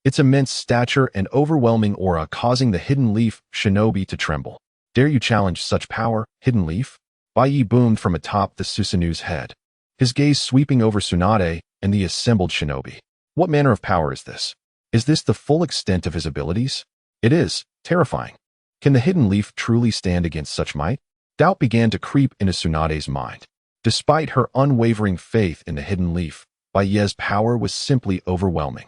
its immense stature and overwhelming aura causing the hidden leaf shinobi to tremble. Dare you challenge such power, hidden leaf? Baiye boomed from atop the Susanoo's head, his gaze sweeping over Tsunade and the assembled shinobi. What manner of power is this? Is this the full extent of his abilities? It is, terrifying. Can the hidden leaf truly stand against such might? Doubt began to creep into Tsunade's mind. Despite her unwavering faith in the hidden leaf, Baiye's power was simply overwhelming.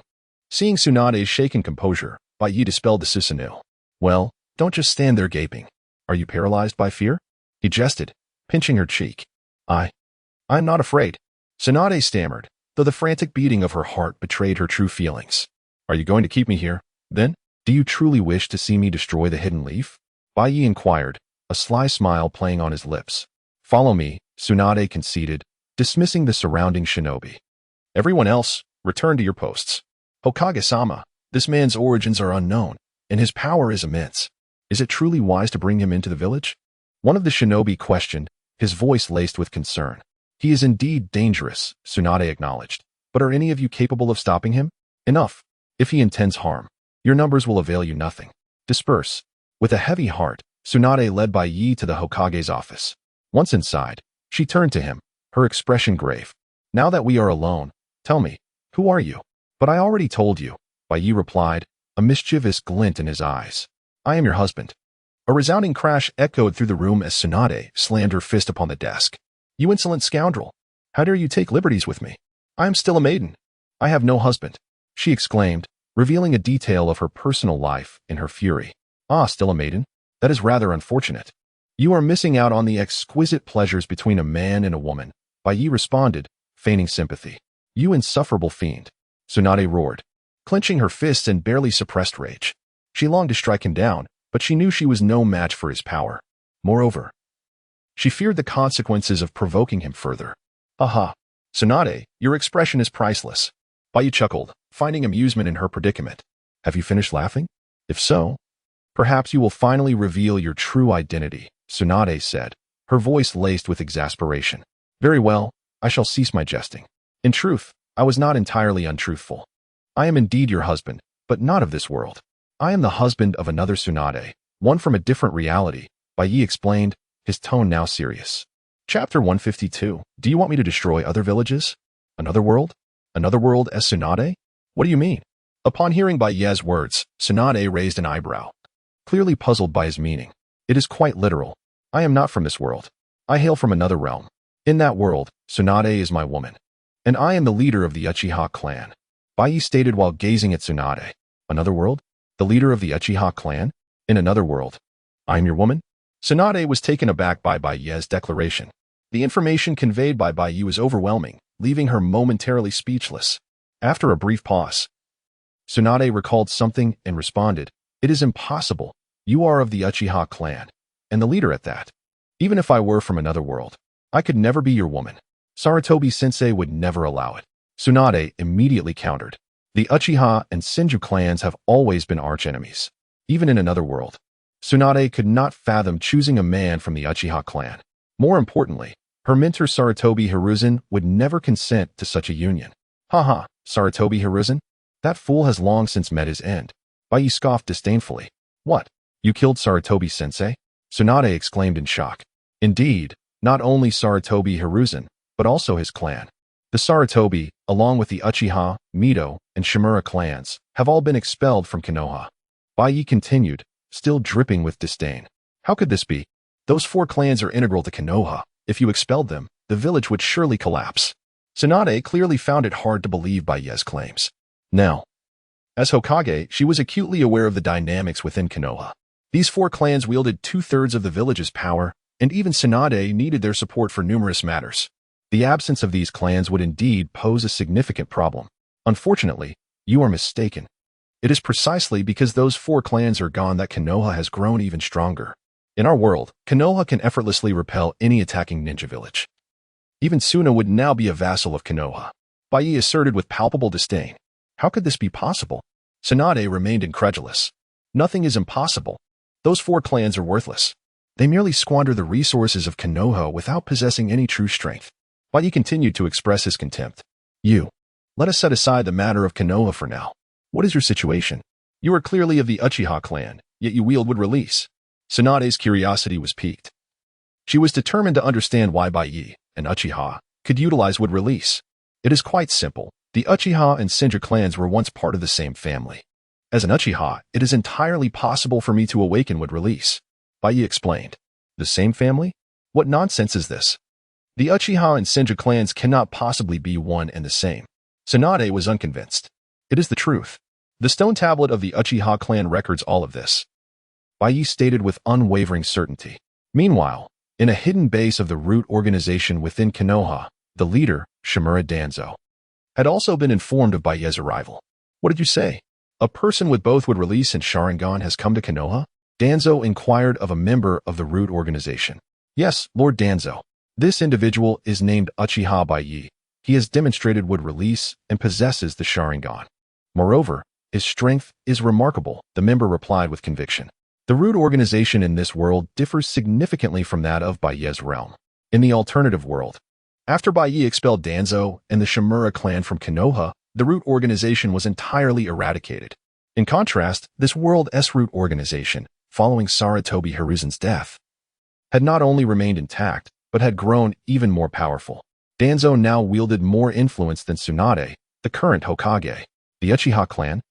Seeing Tsunade's shaken composure, Baiye dispelled the Susanoo. Well, don't just stand there gaping. Are you paralyzed by fear? He jested, pinching her cheek. I'm not afraid, Tsunade stammered, though the frantic beating of her heart betrayed her true feelings. Are you going to keep me here, then? Do you truly wish to see me destroy the hidden leaf? Baiye inquired, a sly smile playing on his lips. Follow me, Tsunade conceded, dismissing the surrounding shinobi. Everyone else, return to your posts. Hokage-sama, this man's origins are unknown, and his power is immense. Is it truly wise to bring him into the village? One of the shinobi questioned, his voice laced with concern. He is indeed dangerous, Tsunade acknowledged. But are any of you capable of stopping him? Enough. If he intends harm, your numbers will avail you nothing. Disperse. With a heavy heart, Tsunade led Baiye to the Hokage's office. Once inside, she turned to him, her expression grave. Now that we are alone, tell me, who are you? But I already told you, Baiye replied, a mischievous glint in his eyes. I am your husband. A resounding crash echoed through the room as Tsunade slammed her fist upon the desk. You insolent scoundrel! How dare you take liberties with me? I am still a maiden. I have no husband, she exclaimed, revealing a detail of her personal life in her fury. Ah, still a maiden? That is rather unfortunate. You are missing out on the exquisite pleasures between a man and a woman, Baiye responded, feigning sympathy. You insufferable fiend, Tsunade roared, clenching her fists in barely suppressed rage. She longed to strike him down, but she knew she was no match for his power. Moreover, she feared the consequences of provoking him further. Aha, Tsunade, your expression is priceless. Baiye chuckled, finding amusement in her predicament. Have you finished laughing? If so, perhaps you will finally reveal your true identity, Tsunade said, her voice laced with exasperation. Very well, I shall cease my jesting. In truth, I was not entirely untruthful. I am indeed your husband, but not of this world. I am the husband of another Tsunade, one from a different reality, Baiye explained, his tone now serious. Chapter 152. Do you want me to destroy other villages? Another world? Another world as Tsunade? What do you mean? Upon hearing Baiye's words, Tsunade raised an eyebrow, clearly puzzled by his meaning. It is quite literal. I am not from this world. I hail from another realm. In that world, Tsunade is my woman. And I am the leader of the Uchiha clan, Baiye stated while gazing at Tsunade. Another world? The leader of the Uchiha clan? In another world. I am your woman? Tsunade was taken aback by Baiye's declaration. The information conveyed by Baiye was overwhelming, leaving her momentarily speechless. After a brief pause, Tsunade recalled something and responded, It is impossible. You are of the Uchiha clan, and the leader at that. Even if I were from another world, I could never be your woman. Sarutobi-sensei would never allow it. Tsunade immediately countered. The Uchiha and Shinji clans have always been archenemies. Even in another world, Tsunade could not fathom choosing a man from the Uchiha clan. More importantly, her mentor Sarutobi Hiruzen would never consent to such a union. Haha, Sarutobi Hiruzen? That fool has long since met his end. Baiye scoffed disdainfully. What? You killed Sarutobi-sensei? Tsunade exclaimed in shock. Indeed, not only Sarutobi Hiruzen, but also his clan. The Sarutobi, along with the Uchiha, Mito, and Shimura clans, have all been expelled from Konoha. Baiye continued, still dripping with disdain. How could this be? Those 4 clans are integral to Konoha. If you expelled them, the village would surely collapse. Tsunade clearly found it hard to believe Baiye's claims. Now, as Hokage, she was acutely aware of the dynamics within Konoha. These 4 clans wielded 2/3 of the village's power, and even Tsunade needed their support for numerous matters. The absence of these clans would indeed pose a significant problem. Unfortunately, you are mistaken. It is precisely because those 4 clans are gone that Konoha has grown even stronger. In our world, Konoha can effortlessly repel any attacking ninja village. Even Suna would now be a vassal of Konoha. Baiye asserted with palpable disdain. How could this be possible? Tsunade remained incredulous. Nothing is impossible. Those 4 clans are worthless. They merely squander the resources of Konoha without possessing any true strength. Baiye continued to express his contempt. Let us set aside the matter of Konoha for now. What is your situation? You are clearly of the Uchiha clan, yet you wield wood release. Tsunade's curiosity was piqued. She was determined to understand why Baiye, an Uchiha, could utilize wood release. It is quite simple. The Uchiha and Shinji clans were once part of the same family. As an Uchiha, it is entirely possible for me to awaken wood release. Baiye explained. The same family? What nonsense is this? The Uchiha and Shinji clans cannot possibly be one and the same. Tsunade was unconvinced. It is the truth. The stone tablet of the Uchiha clan records all of this. Baiye stated with unwavering certainty. Meanwhile, in a hidden base of the root organization within Konoha, the leader, Shimura Danzo, had also been informed of Baiye's arrival. What did you say? A person with both wood release and Sharingan has come to Konoha? Danzo inquired of a member of the root organization. Yes, Lord Danzo. This individual is named Uchiha Baiye. He has demonstrated wood release and possesses the Sharingan. Moreover, his strength is remarkable, the member replied with conviction. The root organization in this world differs significantly from that of Baiye's realm. In the alternative world, after Baiye expelled Danzo and the Shimura clan from Konoha, the root organization was entirely eradicated. In contrast, this world's root organization, following Sarutobi Hiruzen's death, had not only remained intact, but had grown even more powerful. Danzo now wielded more influence than Tsunade, the current Hokage. The Uchiha clan?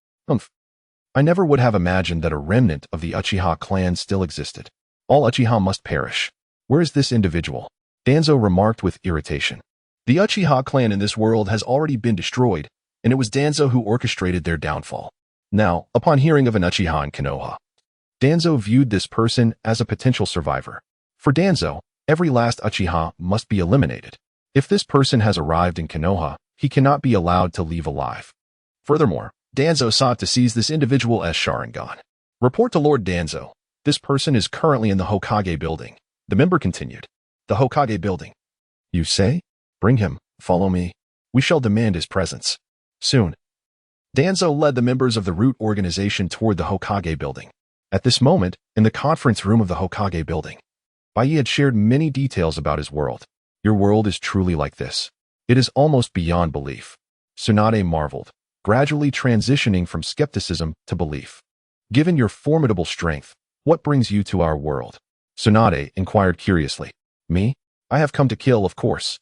I never would have imagined that a remnant of the Uchiha clan still existed. All Uchiha must perish. Where is this individual? Danzo remarked with irritation. The Uchiha clan in this world has already been destroyed, and it was Danzo who orchestrated their downfall. Now, upon hearing of an Uchiha in Konoha, Danzo viewed this person as a potential survivor. For Danzo, every last Uchiha must be eliminated. If this person has arrived in Konoha, he cannot be allowed to leave alive. Furthermore, Danzo sought to seize this individual as Sharingan. Report to Lord Danzo. This person is currently in the Hokage building. The member continued. The Hokage building. You say? Bring him. Follow me. We shall demand his presence. Soon. Danzo led the members of the root organization toward the Hokage building. At this moment, in the conference room of the Hokage building, Baiye had shared many details about his world. Your world is truly like this. It is almost beyond belief. Tsunade marveled, gradually transitioning from skepticism to belief. Given your formidable strength, what brings you to our world? Tsunade inquired curiously. Me? I have come to kill, of course.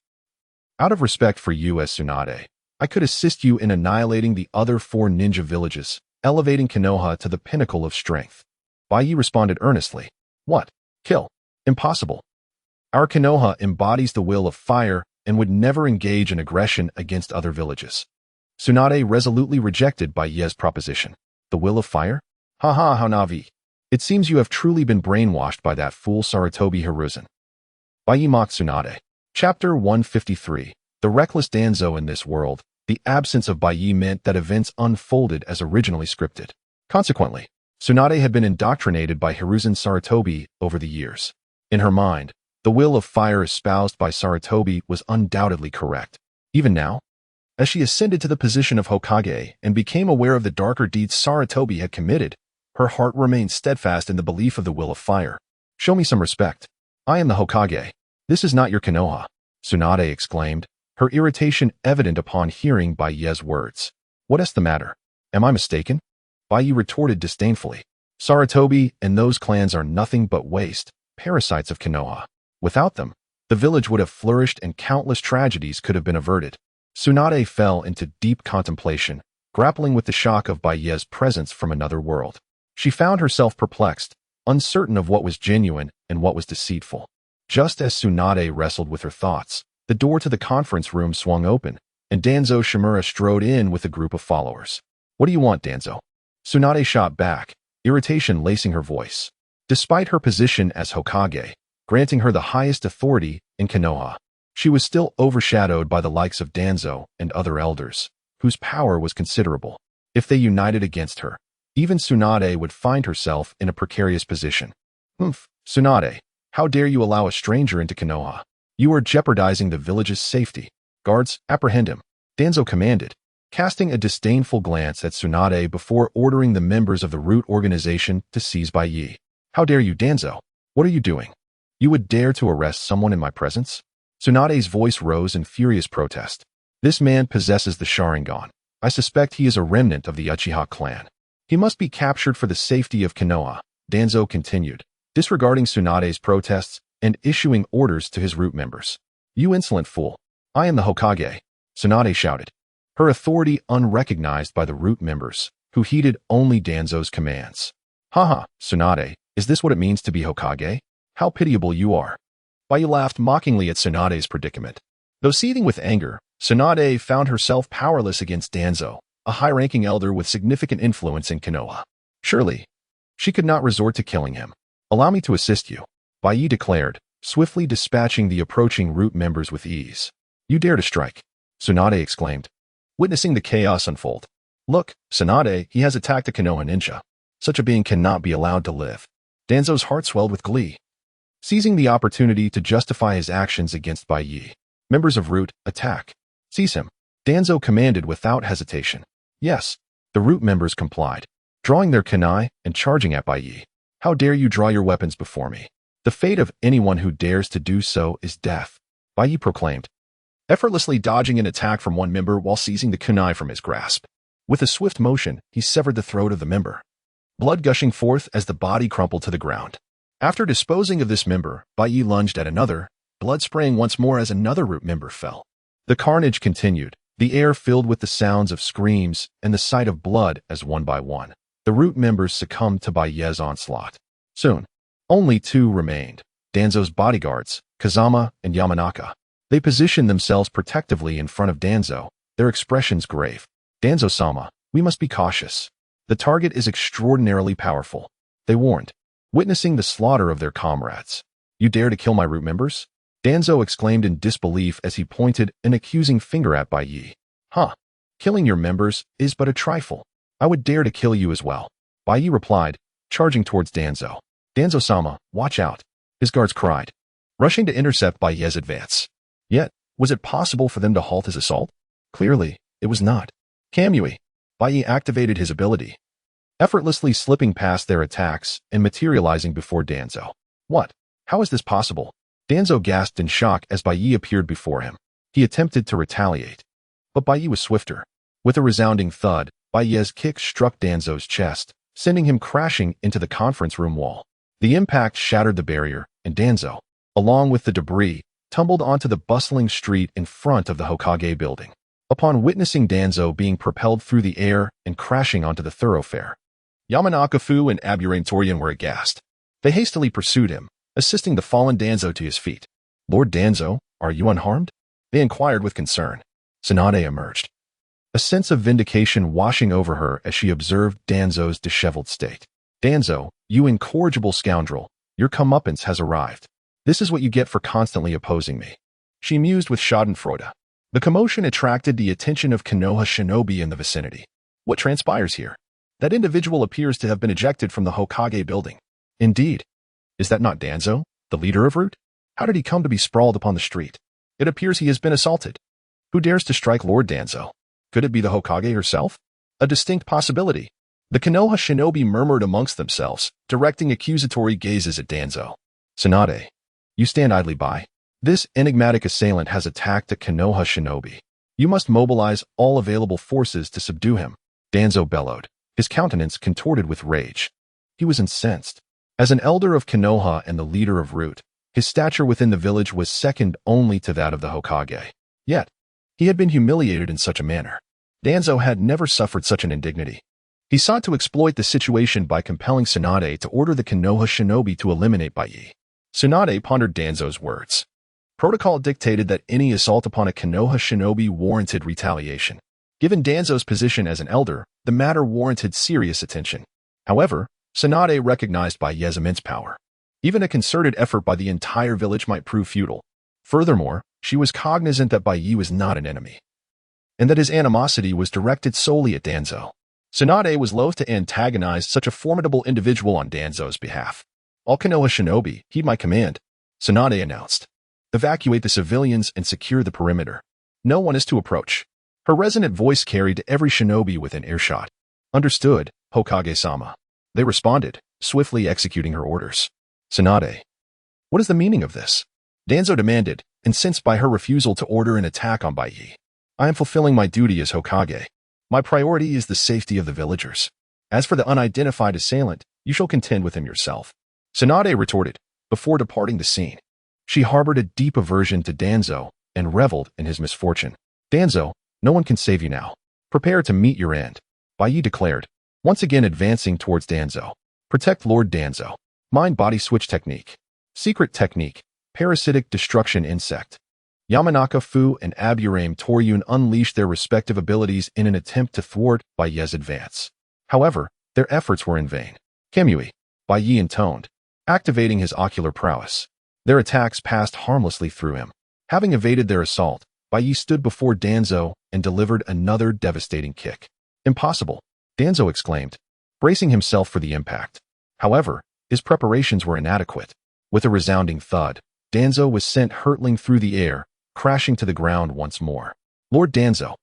Out of respect for you as Tsunade, I could assist you in annihilating the other 4 ninja villages, elevating Konoha to the pinnacle of strength. Baiye responded earnestly. What? Kill? Impossible. Our Konoha embodies the will of fire and would never engage in aggression against other villages. Tsunade resolutely rejected Baiye's proposition. The will of fire? Haha, how Navi. It seems you have truly been brainwashed by that fool Sarutobi Hiruzen. Baiye mocked Tsunade. Chapter 153. The reckless Danzo in this world. The absence of Baiye meant that events unfolded as originally scripted. Consequently, Tsunade had been indoctrinated by Hiruzen Sarutobi over the years. In her mind, The will of fire espoused by Sarutobi was undoubtedly correct. Even now, as she ascended to the position of Hokage and became aware of the darker deeds Sarutobi had committed, her heart remained steadfast in the belief of the will of fire. "Show me some respect. I am the Hokage. This is not your Konoha," Tsunade exclaimed, her irritation evident upon hearing Baiye's words. "What is the matter? Am I mistaken?" Baiye retorted disdainfully. "Sarutobi and those clans are nothing but waste, parasites of Konoha. Without them, the village would have flourished and countless tragedies could have been averted." Tsunade fell into deep contemplation, grappling with the shock of Baiye's presence from another world. She found herself perplexed, uncertain of what was genuine and what was deceitful. Just as Tsunade wrestled with her thoughts, the door to the conference room swung open, and Danzo Shimura strode in with a group of followers. "What do you want, Danzo?" Tsunade shot back, irritation lacing her voice. Despite her position as Hokage, granting her the highest authority in Konoha, she was still overshadowed by the likes of Danzo and other elders, whose power was considerable. If they united against her, even Tsunade would find herself in a precarious position. Tsunade, how dare you allow a stranger into Konoha? You are jeopardizing the village's safety. Guards, apprehend him," Danzo commanded, casting a disdainful glance at Tsunade before ordering the members of the Root organization to seize Baiye. "How dare you, Danzo? What are you doing? You would dare to arrest someone in my presence?" Tsunade's voice rose in furious protest. "This man possesses the Sharingan. I suspect he is a remnant of the Uchiha clan. He must be captured for the safety of Konoha," Danzo continued, disregarding Tsunade's protests and issuing orders to his Root members. "You insolent fool. I am the Hokage," Tsunade shouted, her authority unrecognized by the Root members, who heeded only Danzo's commands. "Haha, Tsunade, is this what it means to be Hokage? How pitiable you are." Baiye laughed mockingly at Tsunade's predicament. Though seething with anger, Tsunade found herself powerless against Danzo, a high-ranking elder with significant influence in Konoha. Surely, she could not resort to killing him. "Allow me to assist you," Baiye declared, swiftly dispatching the approaching Root members with ease. "You dare to strike," Tsunade exclaimed, witnessing the chaos unfold. "Look, Tsunade, he has attacked a Konoha ninja. Such a being cannot be allowed to live." Danzo's heart swelled with glee. Seizing the opportunity to justify his actions against Baiye, "Members of Root, attack. Seize him," Danzo commanded without hesitation. Yes, the Root members complied, drawing their kunai and charging at Baiye. "How dare you draw your weapons before me? The fate of anyone who dares to do so is death," Baiye proclaimed, effortlessly dodging an attack from one member while seizing the kunai from his grasp. With a swift motion, he severed the throat of the member, blood gushing forth as the body crumpled to the ground. After disposing of this member, Baiye lunged at another, blood spraying once more as another Root member fell. The carnage continued, the air filled with the sounds of screams and the sight of blood as one by one, the Root members succumbed to Baiye's onslaught. Soon, only two remained, Danzo's bodyguards, Kazama and Yamanaka. They positioned themselves protectively in front of Danzo, their expressions grave. "Danzo-sama, we must be cautious. The target is extraordinarily powerful," they warned, witnessing the slaughter of their comrades. "You dare to kill my Root members?" Danzo exclaimed in disbelief as he pointed an accusing finger at Baiye. "Huh, killing your members is but a trifle. I would dare to kill you as well," Baiye replied, charging towards Danzo. "Danzo-sama, watch out," his guards cried, rushing to intercept Baiye's advance. Yet, was it possible for them to halt his assault? Clearly, it was not. Kamui, Baiye activated his ability, effortlessly slipping past their attacks and materializing before Danzo. "What? How is this possible?" Danzo gasped in shock as Baiye appeared before him. He attempted to retaliate, but Baiye was swifter. With a resounding thud, Baiye's kick struck Danzo's chest, sending him crashing into the conference room wall. The impact shattered the barrier, and Danzo, along with the debris, tumbled onto the bustling street in front of the Hokage building. Upon witnessing Danzo being propelled through the air and crashing onto the thoroughfare, Yamanaka-fu and Aburame Torian were aghast. They hastily pursued him, assisting the fallen Danzo to his feet. "Lord Danzo, are you unharmed?" they inquired with concern. Tsunade emerged, a sense of vindication washing over her as she observed Danzo's disheveled state. "Danzo, you incorrigible scoundrel, your comeuppance has arrived. This is what you get for constantly opposing me," she mused with schadenfreude. The commotion attracted the attention of Konoha shinobi in the vicinity. "What transpires here? That individual appears to have been ejected from the Hokage building." "Indeed. Is that not Danzo, the leader of Root?" How did he come to be sprawled upon the street? It appears he has been assaulted. Who dares to strike Lord Danzo? Could it be the Hokage herself? A distinct possibility. The Konoha shinobi murmured amongst themselves, directing accusatory gazes at Danzo. Tsunade, you stand idly by. This enigmatic assailant has attacked a Konoha shinobi. You must mobilize all available forces to subdue him. Danzo bellowed, his countenance contorted with rage. He was incensed. As an elder of Konoha and the leader of Root, his stature within the village was second only to that of the Hokage. Yet, he had been humiliated in such a manner. Danzo had never suffered such an indignity. He sought to exploit the situation by compelling Tsunade to order the Konoha shinobi to eliminate Baiye. Tsunade pondered Danzo's words. Protocol dictated that any assault upon a Konoha shinobi warranted retaliation. Given Danzo's position as an elder, the matter warranted serious attention. However, Tsunade recognized Baiye's immense power. Even a concerted effort by the entire village might prove futile. Furthermore, she was cognizant that Baiye was not an enemy, and that his animosity was directed solely at Danzo. Tsunade was loath to antagonize such a formidable individual on Danzo's behalf. All Konoha shinobi, heed my command, Tsunade announced. Evacuate the civilians and secure the perimeter. No one is to approach. Her resonant voice carried to every shinobi within earshot. Understood, Hokage-sama. They responded, swiftly executing her orders. Tsunade, what is the meaning of this? Danzo demanded, incensed by her refusal to order an attack on Baiye. I am fulfilling my duty as Hokage. My priority is the safety of the villagers. As for the unidentified assailant, you shall contend with him yourself. Tsunade retorted, before departing the scene. She harbored a deep aversion to Danzo and reveled in his misfortune. Danzo, no one can save you now. Prepare to meet your end. Baiye declared, once again advancing towards Danzo. Protect Lord Danzo. Mind-body switch technique. Secret technique. Parasitic destruction insect. Yamanaka Fu and Aburame Toryun unleashed their respective abilities in an attempt to thwart Baiye's advance. However, their efforts were in vain. Kamui, Baiye intoned, activating his ocular prowess. Their attacks passed harmlessly through him. Having evaded their assault, Baiye stood before Danzo and delivered another devastating kick. Impossible, Danzo exclaimed, bracing himself for the impact. However, his preparations were inadequate. With a resounding thud, Danzo was sent hurtling through the air, crashing to the ground once more. Lord Danzo,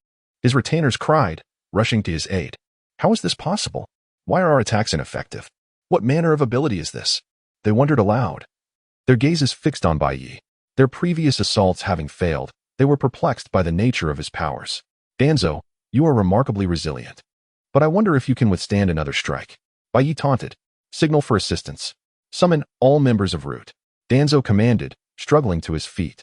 his retainers cried, rushing to his aid. How is this possible? Why are our attacks ineffective? What manner of ability is this? They wondered aloud. Their gazes fixed on Baiye. Their previous assaults having failed, they were perplexed by the nature of his powers. Danzo, you are remarkably resilient. But I wonder if you can withstand another strike. Baiye taunted. Signal for assistance. Summon all members of Root. Danzo commanded, struggling to his feet.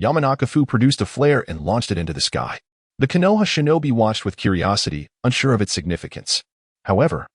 Yamanaka Fu produced a flare and launched it into the sky. The Konoha shinobi watched with curiosity, unsure of its significance. However,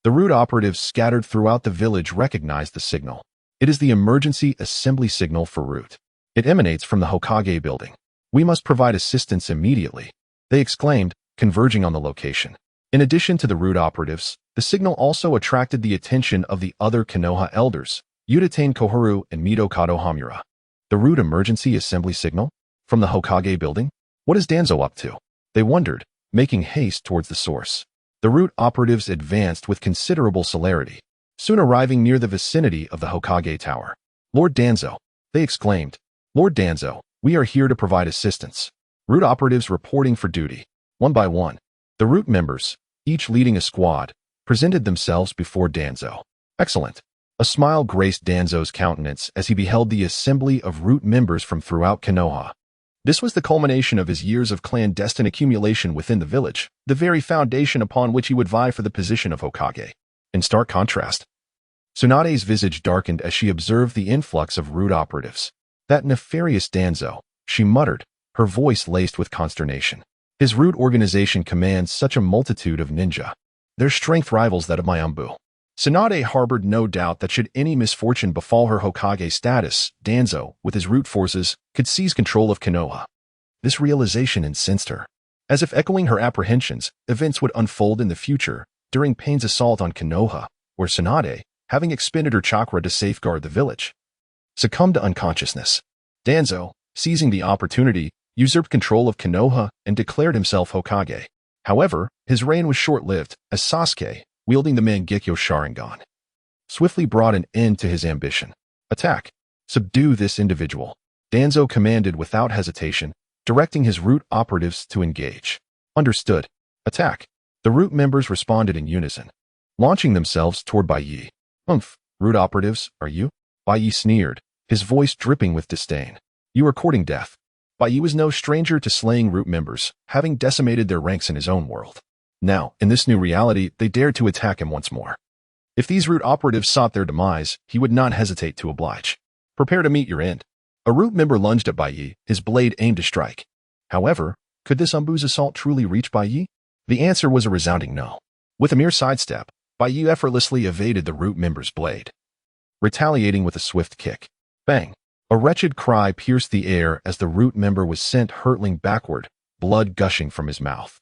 the Root operatives scattered throughout the village recognized the signal. It is the emergency assembly signal for Root. It emanates from the Hokage building. We must provide assistance immediately, they exclaimed, converging on the location. In addition to the Root operatives, the signal also attracted the attention of the other Konoha elders, Udatane Koharu and Midokado Hamura. The Root emergency assembly signal? From the Hokage building? What is Danzo up to? They wondered, making haste towards the source. The Root operatives advanced with considerable celerity, soon arriving near the vicinity of the Hokage tower. Lord Danzo, they exclaimed. Lord Danzo, we are here to provide assistance. Root operatives reporting for duty. One by one, the Root members, each leading a squad, presented themselves before Danzo. Excellent. A smile graced Danzo's countenance as he beheld the assembly of Root members from throughout Konoha. This was the culmination of his years of clandestine accumulation within the village, the very foundation upon which he would vie for the position of Hokage. In stark contrast, Tsunade's visage darkened as she observed the influx of Root operatives. That nefarious Danzo, she muttered, her voice laced with consternation. His Root organization commands such a multitude of ninja. Their strength rivals that of my Umbu. Tsunade harbored no doubt that should any misfortune befall her Hokage status, Danzo, with his Root forces, could seize control of Konoha. This realization incensed her. As if echoing her apprehensions, events would unfold in the future, during Pain's assault on Konoha, where Tsunade, having expended her chakra to safeguard the village, succumbed to unconsciousness. Danzo, seizing the opportunity, usurped control of Konoha and declared himself Hokage. However, his reign was short-lived, as Sasuke, wielding the Mangekyo Sharingan, swiftly brought an end to his ambition. Attack! Subdue this individual. Danzo commanded without hesitation, directing his root operatives to engage. Understood. Attack. The root members responded in unison, launching themselves toward Baiye. Root operatives, are you? Baiye sneered, his voice dripping with disdain. You are courting death. Baiye was no stranger to slaying root members, having decimated their ranks in his own world. Now, in this new reality, they dared to attack him once more. If these root operatives sought their demise, he would not hesitate to oblige. Prepare to meet your end. A root member lunged at Baiye, his blade aimed to strike. However, could this Umbu's assault truly reach Baiye? The answer was a resounding no. With a mere sidestep, Baiye effortlessly evaded the root member's blade, retaliating with a swift kick. Bang! A wretched cry pierced the air as the root member was sent hurtling backward, blood gushing from his mouth.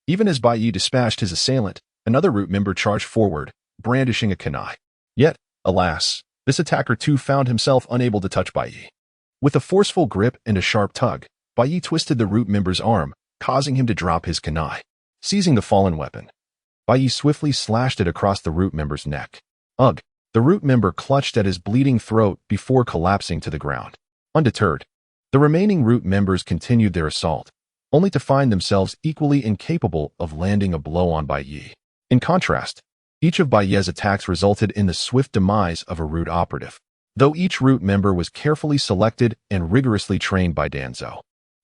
Even as Baiye dispatched his assailant, another root member charged forward, brandishing a kunai. Yet, alas, this attacker too found himself unable to touch Baiye. With a forceful grip and a sharp tug, Baiye twisted the root member's arm, causing him to drop his kunai. Seizing the fallen weapon, Baiye swiftly slashed it across the root member's neck. Ugh! The root member clutched at his bleeding throat before collapsing to the ground. Undeterred, the remaining root members continued their assault, only to find themselves equally incapable of landing a blow on Baiye. In contrast, each of Baiye's attacks resulted in the swift demise of a root operative. Though each root member was carefully selected and rigorously trained by Danzo,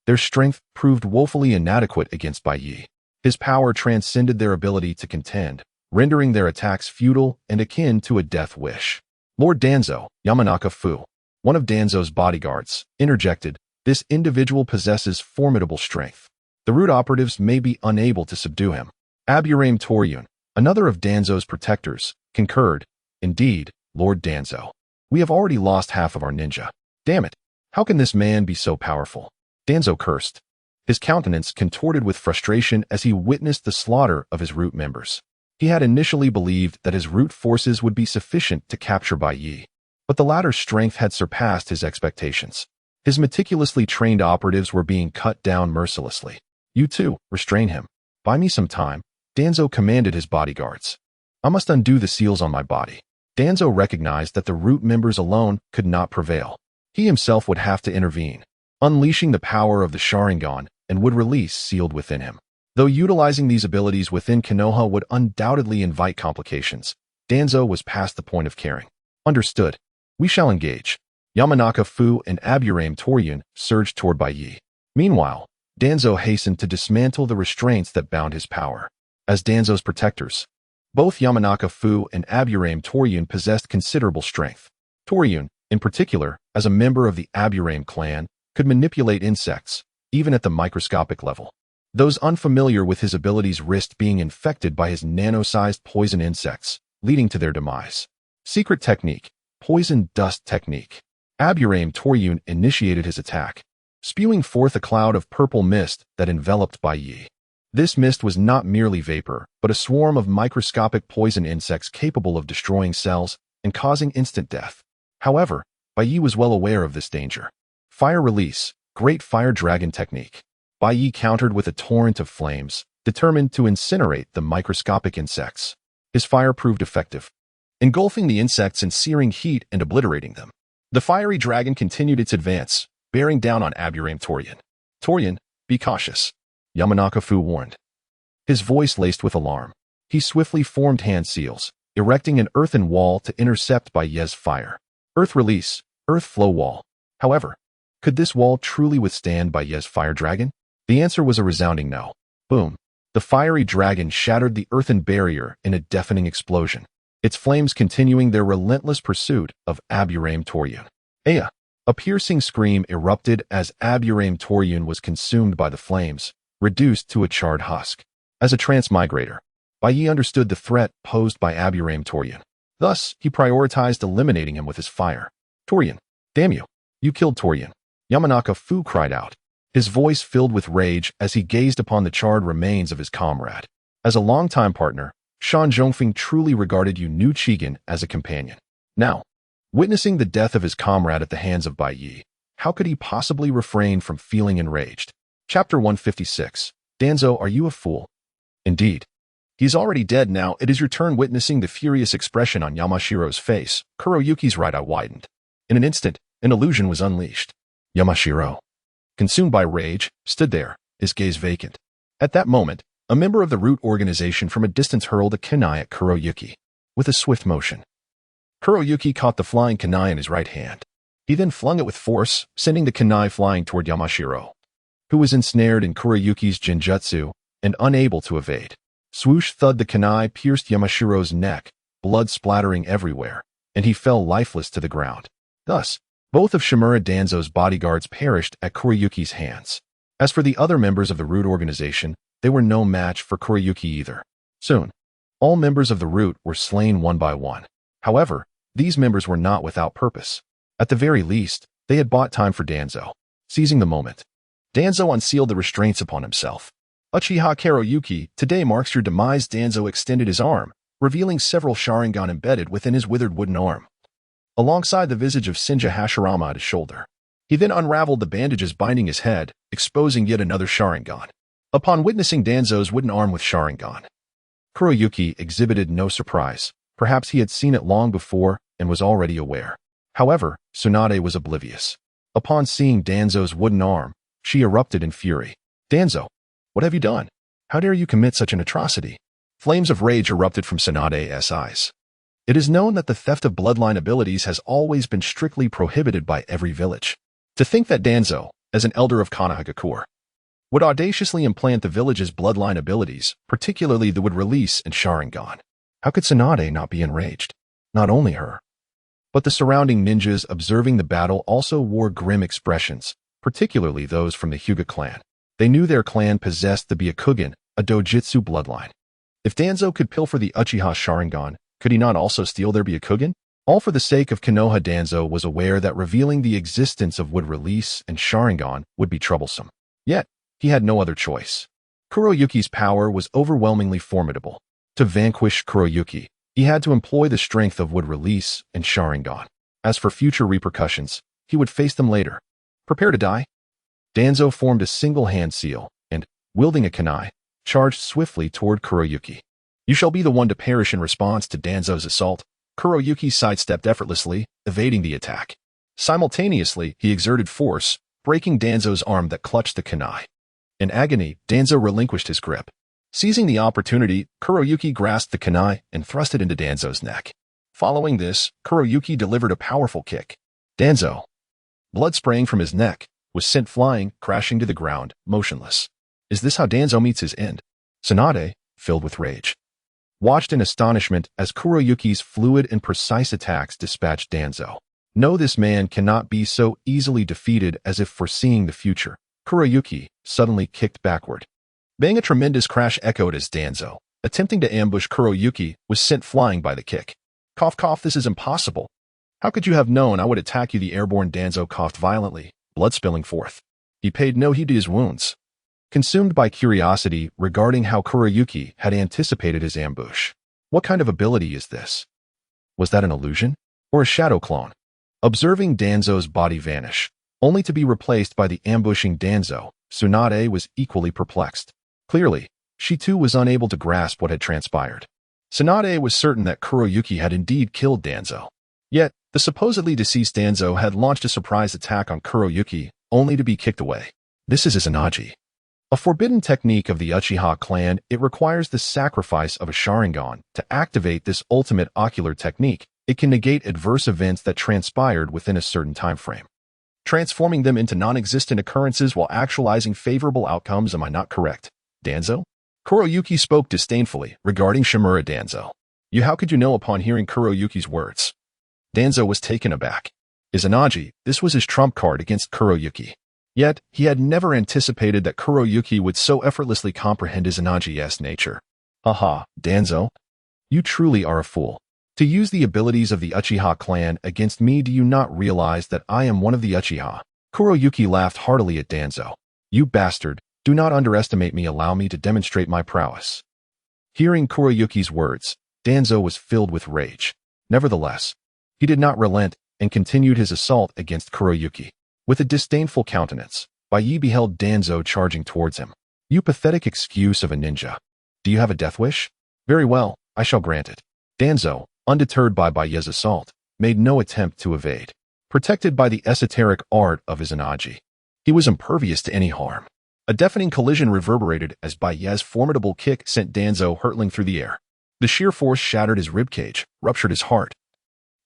their strength proved woefully inadequate against Baiye. His power transcended their ability to contend, rendering their attacks futile and akin to a death wish. Lord Danzo, Yamanaka Fu, one of Danzo's bodyguards, interjected, this individual possesses formidable strength. The root operatives may be unable to subdue him. Aburame Toryun, another of Danzo's protectors, concurred, indeed, Lord Danzo. We have already lost half of our ninja. Damn it, how can this man be so powerful? Danzo cursed, his countenance contorted with frustration as he witnessed the slaughter of his root members. He had initially believed that his root forces would be sufficient to capture Baiye, but the latter's strength had surpassed his expectations. His meticulously trained operatives were being cut down mercilessly. You too, restrain him. Buy me some time, Danzo commanded his bodyguards. I must undo the seals on my body. Danzo recognized that the root members alone could not prevail. He himself would have to intervene, unleashing the power of the Sharingan, and would release sealed within him. Though utilizing these abilities within Konoha would undoubtedly invite complications, Danzo was past the point of caring. Understood. We shall engage. Yamanaka Fu and Aburame Toryun surged toward Baiye. Meanwhile, Danzo hastened to dismantle the restraints that bound his power. As Danzo's protectors, both Yamanaka Fu and Aburame Toryun possessed considerable strength. Toryun, in particular, as a member of the Aburame clan, could manipulate insects, even at the microscopic level. Those unfamiliar with his abilities risked being infected by his nano-sized poison insects, leading to their demise. Secret technique, poison dust technique. Aburame Toryun initiated his attack, spewing forth a cloud of purple mist that enveloped Baiye. This mist was not merely vapor, but a swarm of microscopic poison insects capable of destroying cells and causing instant death. However, Baiye was well aware of this danger. Fire release, great fire dragon technique. Baiye countered with a torrent of flames, determined to incinerate the microscopic insects. His fire proved effective, engulfing the insects in searing heat and obliterating them. The fiery dragon continued its advance, bearing down on Aburame Toryun. Toryun, be cautious, Yamanaka Fu warned, his voice laced with alarm. He swiftly formed hand seals, erecting an earthen wall to intercept Baiye's fire. Earth release, earth flow wall. However, could this wall truly withstand Baiye's fire dragon? The answer was a resounding no. Boom. The fiery dragon shattered the earthen barrier in a deafening explosion, its flames continuing their relentless pursuit of Aburame Toryun. Aya! A piercing scream erupted as Aburame Toryun was consumed by the flames, reduced to a charred husk. As a transmigrator, Baiye understood the threat posed by Aburame Toryun. Thus, he prioritized eliminating him with his fire. Toryun! Damn you! You killed Toryun! Yamanaka Fu cried out, his voice filled with rage as he gazed upon the charred remains of his comrade. As a longtime partner, Shan Zhongfeng truly regarded Yu Nu Chigan as a companion. Now, witnessing the death of his comrade at the hands of Baiye, how could he possibly refrain from feeling enraged? Chapter 156. Danzo, are you a fool? Indeed. He's already dead now. It is your turn. Witnessing the furious expression on Yamashiro's face, Kuroyuki's right eye widened. In an instant, An illusion was unleashed. Yamashiro, consumed by rage, stood there, his gaze vacant. At that moment, a member of the root organization from a distance hurled a kunai at Kuroyuki. With a swift motion, Kuroyuki caught the flying kunai in his right hand. He then flung it with force, sending the kunai flying toward Yamashiro, who was ensnared in Kuroyuki's genjutsu and unable to evade. Swoosh thud, the kunai pierced Yamashiro's neck, blood splattering everywhere, and he fell lifeless to the ground. Thus, both of Shimura Danzo's bodyguards perished at Kuroyuki's hands. As for the other members of the root organization, they were no match for Kuroyuki either. Soon, all members of the root were slain one by one. However, these members were not without purpose. At the very least, they had bought time for Danzo. Seizing the moment, Danzo unsealed the restraints upon himself. Uchiha Kuroyuki, today marks your demise. Danzo extended his arm, revealing several Sharingan embedded within his withered wooden arm, alongside the visage of Shinji Hashirama at his shoulder. He then unraveled the bandages binding his head, exposing yet another Sharingan. Upon witnessing Danzo's wooden arm with Sharingan, Kuroyuki exhibited no surprise. Perhaps he had seen it long before and was already aware. However, Tsunade was oblivious. Upon seeing Danzo's wooden arm, she erupted in fury. Danzo, what have you done? How dare you commit such an atrocity? Flames of rage erupted from Tsunade's eyes. It is known that the theft of bloodline abilities has always been strictly prohibited by every village. To think that Danzo, as an elder of Konoha, would audaciously implant the village's bloodline abilities, particularly the would release and Sharingan. How could Tsunade not be enraged? Not only her, but the surrounding ninjas observing the battle also wore grim expressions, particularly those from the Hyuga clan. They knew their clan possessed the Byakugan, a dojutsu bloodline. If Danzo could pilfer the Uchiha Sharingan, could he not also steal their Byakugan? All for the sake of Konoha. Danzo was aware that revealing the existence of would release and Sharingan would be troublesome. Yet, he had no other choice. Kuroyuki's power was overwhelmingly formidable. To vanquish Kuroyuki, he had to employ the strength of would release and Sharingan. As for future repercussions, he would face them later. Prepare to die. Danzo formed a single hand seal and, wielding a kunai, charged swiftly toward Kuroyuki. You shall be the one to perish. In response to Danzo's assault, Kuroyuki sidestepped effortlessly, evading the attack. Simultaneously, he exerted force, breaking Danzo's arm that clutched the kunai. In agony, Danzo relinquished his grip. Seizing the opportunity, Kuroyuki grasped the kunai and thrust it into Danzo's neck. Following this, Kuroyuki delivered a powerful kick. Danzo, blood spraying from his neck, was sent flying, crashing to the ground, motionless. Is this how Danzo meets his end? Tsunade, filled with rage, watched in astonishment as Kuroyuki's fluid and precise attacks dispatched Danzo. No, this man cannot be so easily defeated. As if foreseeing the future, Kuroyuki suddenly kicked backward. Bang! A tremendous crash echoed as Danzo, attempting to ambush Kuroyuki, was sent flying by the kick. Cough, cough, this is impossible. How could you have known I would attack you? The airborne Danzo coughed violently, blood spilling forth. He paid no heed to his wounds, consumed by curiosity regarding how Kuroyuki had anticipated his ambush. What kind of ability is this? Was that an illusion? Or a shadow clone? Observing Danzo's body vanish, only to be replaced by the ambushing Danzo, Tsunade was equally perplexed. Clearly, she too was unable to grasp what had transpired. Tsunade was certain that Kuroyuki had indeed killed Danzo. Yet, the supposedly deceased Danzo had launched a surprise attack on Kuroyuki, only to be kicked away. This is Izanagi, a forbidden technique of the Uchiha clan. It requires the sacrifice of a Sharingan to activate this ultimate ocular technique. It can negate adverse events that transpired within a certain time frame, transforming them into non-existent occurrences while actualizing favorable outcomes. Am I not correct, Danzo? Kuroyuki spoke disdainfully regarding Shimura. Danzo, how could you know? Upon hearing Kuroyuki's words, Danzo was taken aback. Izanagi, this was his trump card against Kuroyuki. Yet, he had never anticipated that Kuroyuki would so effortlessly comprehend Izanagi's nature. Haha, Danzo, you truly are a fool. To use the abilities of the Uchiha clan against me, do you not realize that I am one of the Uchiha? Kuroyuki laughed heartily at Danzo. You bastard, do not underestimate me. Allow me to demonstrate my prowess. Hearing Kuroyuki's words, Danzo was filled with rage. Nevertheless, he did not relent and continued his assault against Kuroyuki. With a disdainful countenance, Baiye beheld Danzo charging towards him. You pathetic excuse of a ninja. Do you have a death wish? Very well, I shall grant it. Danzo, undeterred by Baiye's assault, made no attempt to evade. protected by the esoteric art of his Izanagi. He was impervious to any harm. A deafening collision reverberated as Baiye's formidable kick sent Danzo hurtling through the air. The sheer force shattered his ribcage, ruptured his heart,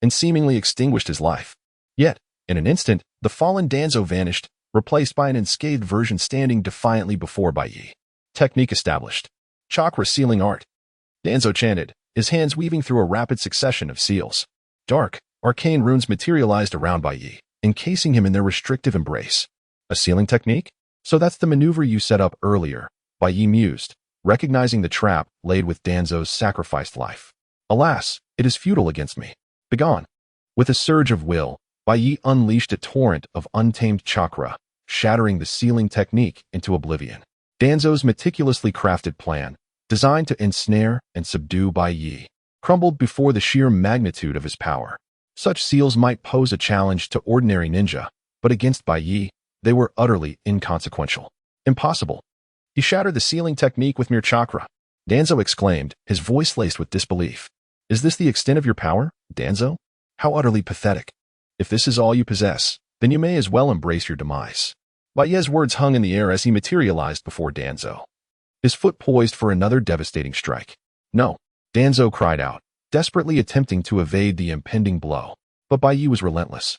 and seemingly extinguished his life. Yet, in an instant, the fallen Danzo vanished, replaced by an unscathed version standing defiantly before Baiye. Technique established. Chakra sealing art. Danzo chanted, his hands weaving through a rapid succession of seals. Dark, arcane runes materialized around Baiye, encasing him in their restrictive embrace. A sealing technique? So that's the maneuver you set up earlier, Baiye mused, recognizing the trap laid with Danzo's sacrificed life. Alas, it is futile against me. Begone. With a surge of will, Baiye unleashed a torrent of untamed chakra, shattering the sealing technique into oblivion. Danzo's meticulously crafted plan, designed to ensnare and subdue Baiye, crumbled before the sheer magnitude of his power. Such seals might pose a challenge to ordinary ninja, but against Baiye, they were utterly inconsequential. Impossible. He shattered the sealing technique with mere chakra. Danzo exclaimed, his voice laced with disbelief. Is this the extent of your power, Danzo? How utterly pathetic. If this is all you possess, then you may as well embrace your demise. Baiye's words hung in the air as he materialized before Danzo, his foot poised for another devastating strike. No, Danzo cried out, desperately attempting to evade the impending blow. But Baiye was relentless.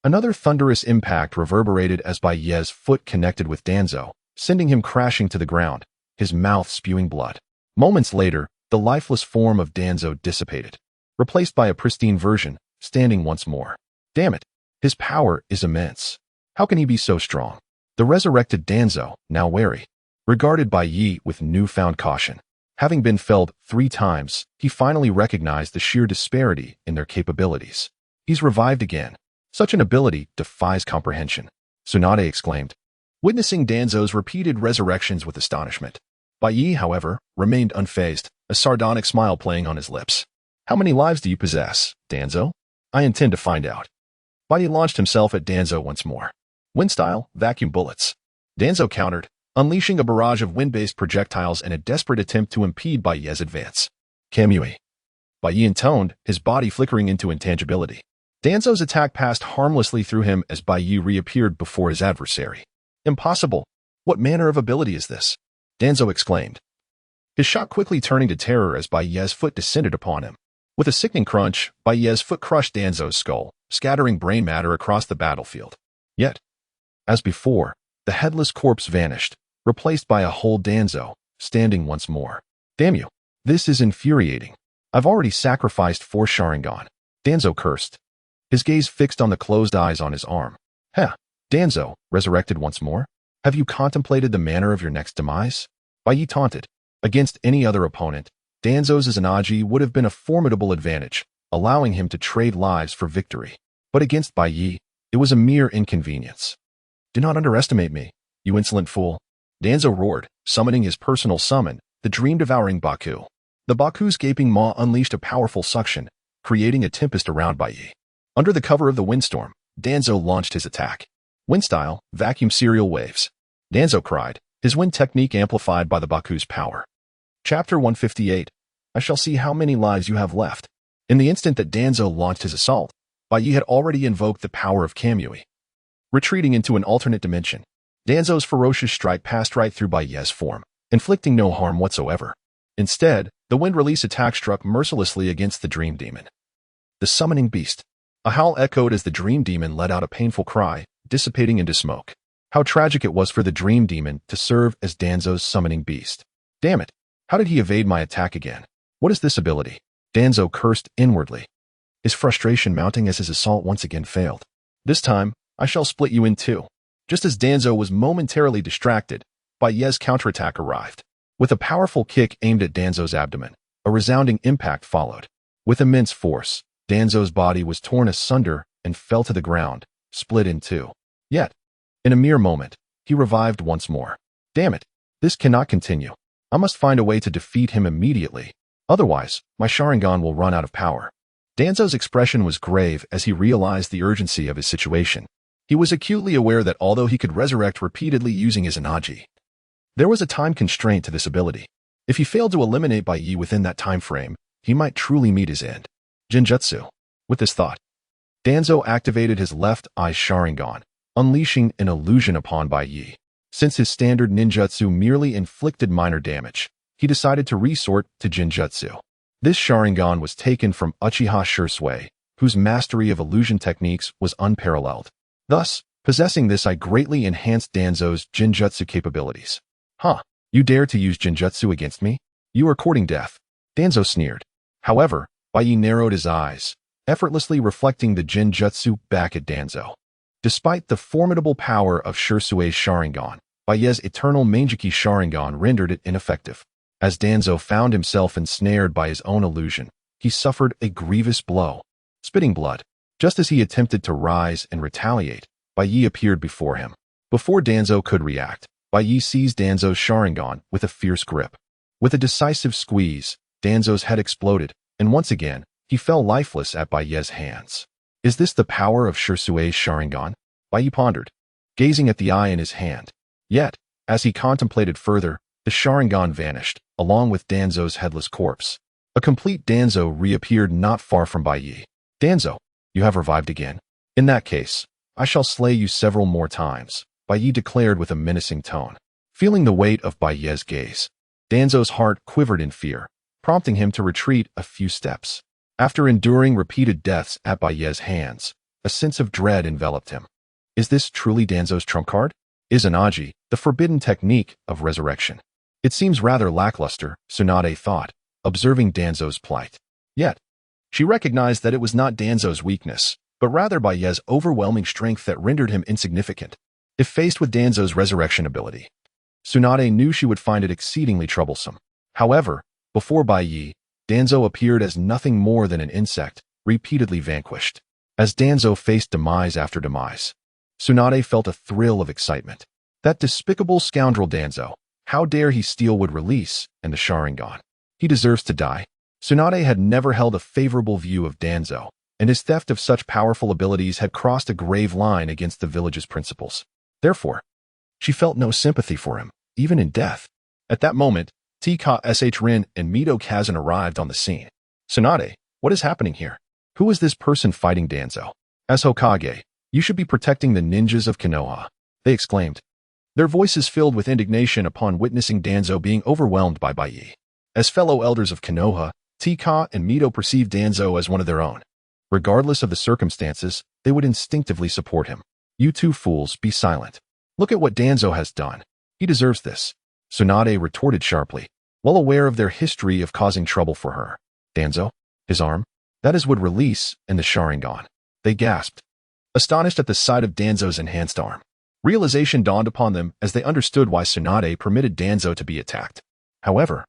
Another thunderous impact reverberated as Baiye's foot connected with Danzo, sending him crashing to the ground, his mouth spewing blood. Moments later, the lifeless form of Danzo dissipated, replaced by a pristine version, standing once more. Damn it, his power is immense. How can he be so strong? The resurrected Danzo, now wary, regarded Baiye with newfound caution. Having been felled 3 times, he finally recognized the sheer disparity in their capabilities. He's revived again. Such an ability defies comprehension, Tsunade exclaimed, witnessing Danzo's repeated resurrections with astonishment. Baiye, however, remained unfazed, a sardonic smile playing on his lips. How many lives do you possess, Danzo? I intend to find out. Baiye launched himself at Danzo once more. Wind style, vacuum bullets. Danzo countered, unleashing a barrage of wind-based projectiles in a desperate attempt to impede Baiye's advance. Kamui. Baiye intoned, his body flickering into intangibility. Danzo's attack passed harmlessly through him as Baiye reappeared before his adversary. Impossible! What manner of ability is this? Danzo exclaimed, his shock quickly turning to terror as Baiye's foot descended upon him. With a sickening crunch, Baiye's foot crushed Danzo's skull, scattering brain matter across the battlefield. Yet, as before, the headless corpse vanished, replaced by a whole Danzo, standing once more. Damn you! This is infuriating. I've already sacrificed 4 Sharingan. Danzo cursed, his gaze fixed on the closed eyes on his arm. Heh, Danzo, resurrected once more? Have you contemplated the manner of your next demise? Baiye taunted. Against any other opponent, Danzo's Izanagi would have been a formidable advantage, allowing him to trade lives for victory. But against Baiye, it was a mere inconvenience. Do not underestimate me, you insolent fool. Danzo roared, summoning his personal summon, the dream-devouring Baku. The Baku's gaping maw unleashed a powerful suction, creating a tempest around Baiye. Under the cover of the windstorm, Danzo launched his attack. Wind style, vacuum serial waves. Danzo cried, his wind technique amplified by the Baku's power. Chapter 158. I shall see how many lives you have left. In the instant that Danzo launched his assault, Baiye had already invoked the power of Kamui. Retreating into an alternate dimension, Danzo's ferocious strike passed right through Baiye's form, inflicting no harm whatsoever. Instead, the wind release attack struck mercilessly against the Dream Demon. The summoning beast. A howl echoed as the Dream Demon let out a painful cry, dissipating into smoke. How tragic it was for the Dream Demon to serve as Danzo's summoning beast. Damn it! How did he evade my attack again? What is this ability? Danzo cursed inwardly, his frustration mounting as his assault once again failed. This time, I shall split you in 2. Just as Danzo was momentarily distracted, Baiye's counterattack arrived. With a powerful kick aimed at Danzo's abdomen, a resounding impact followed. With immense force, Danzo's body was torn asunder and fell to the ground, split in 2. Yet, in a mere moment, he revived once more. Damn it! This cannot continue. I must find a way to defeat him immediately. Otherwise, my Sharingan will run out of power. Danzo's expression was grave as he realized the urgency of his situation. He was acutely aware that although he could resurrect repeatedly using his Izanagi, there was a time constraint to this ability. If he failed to eliminate Baiye within that time frame, he might truly meet his end. Genjutsu. With this thought, Danzo activated his left eye Sharingan, unleashing an illusion upon Baiye. Since his standard ninjutsu merely inflicted minor damage, he decided to resort to Jinjutsu. This Sharingan was taken from Uchiha Shursui, whose mastery of illusion techniques was unparalleled. Thus, possessing this eye greatly enhanced Danzo's Jinjutsu capabilities. Huh, you dare to use Jinjutsu against me? You are courting death. Danzo sneered. However, Baiye narrowed his eyes, effortlessly reflecting the Jinjutsu back at Danzo. Despite the formidable power of Shursui's Sharingan, Baiye's eternal Mangeki Sharingan rendered it ineffective. As Danzo found himself ensnared by his own illusion, he suffered a grievous blow, spitting blood. Just as he attempted to rise and retaliate, Baiye appeared before him. Before Danzo could react, Baiye seized Danzo's Sharingan with a fierce grip. With a decisive squeeze, Danzo's head exploded, and once again, he fell lifeless at Baiye's hands. Is this the power of Shursui's Sharingan? Baiye pondered, gazing at the eye in his hand. Yet, as he contemplated further, the Sharingan vanished, along with Danzo's headless corpse. A complete Danzo reappeared not far from Baiye. Danzo, you have revived again. In that case, I shall slay you several more times, Baiye declared with a menacing tone. Feeling the weight of Baiye's gaze, Danzo's heart quivered in fear, prompting him to retreat a few steps. After enduring repeated deaths at Baiye's hands, a sense of dread enveloped him. Is this truly Danzo's trump card? Izanagi, the forbidden technique of resurrection. It seems rather lackluster, Tsunade thought, observing Danzo's plight. Yet, she recognized that it was not Danzo's weakness, but rather Baiye's overwhelming strength that rendered him insignificant. If faced with Danzo's resurrection ability, Tsunade knew she would find it exceedingly troublesome. However, before Baiye, Danzo appeared as nothing more than an insect, repeatedly vanquished. As Danzo faced demise after demise, Tsunade felt a thrill of excitement. That despicable scoundrel Danzo, how dare he steal Wood Release and the Sharingan? He deserves to die. Tsunade had never held a favorable view of Danzo, and his theft of such powerful abilities had crossed a grave line against the village's principles. Therefore, she felt no sympathy for him, even in death. At that moment, Tka Rin and Mito Kazan arrived on the scene. Tsunade, what is happening here? Who is this person fighting Danzo? As Hokage, you should be protecting the ninjas of Konoha, they exclaimed. Their voices filled with indignation upon witnessing Danzo being overwhelmed by Baiye. As fellow elders of Konoha, Tka and Mito perceived Danzo as one of their own. Regardless of the circumstances, they would instinctively support him. You two fools, be silent. Look at what Danzo has done. He deserves this. Tsunade retorted sharply, well aware of their history of causing trouble for her. Danzo? His arm? That is Wood Release and the Sharingan. They gasped, astonished at the sight of Danzo's enhanced arm. Realization dawned upon them as they understood why Tsunade permitted Danzo to be attacked. However,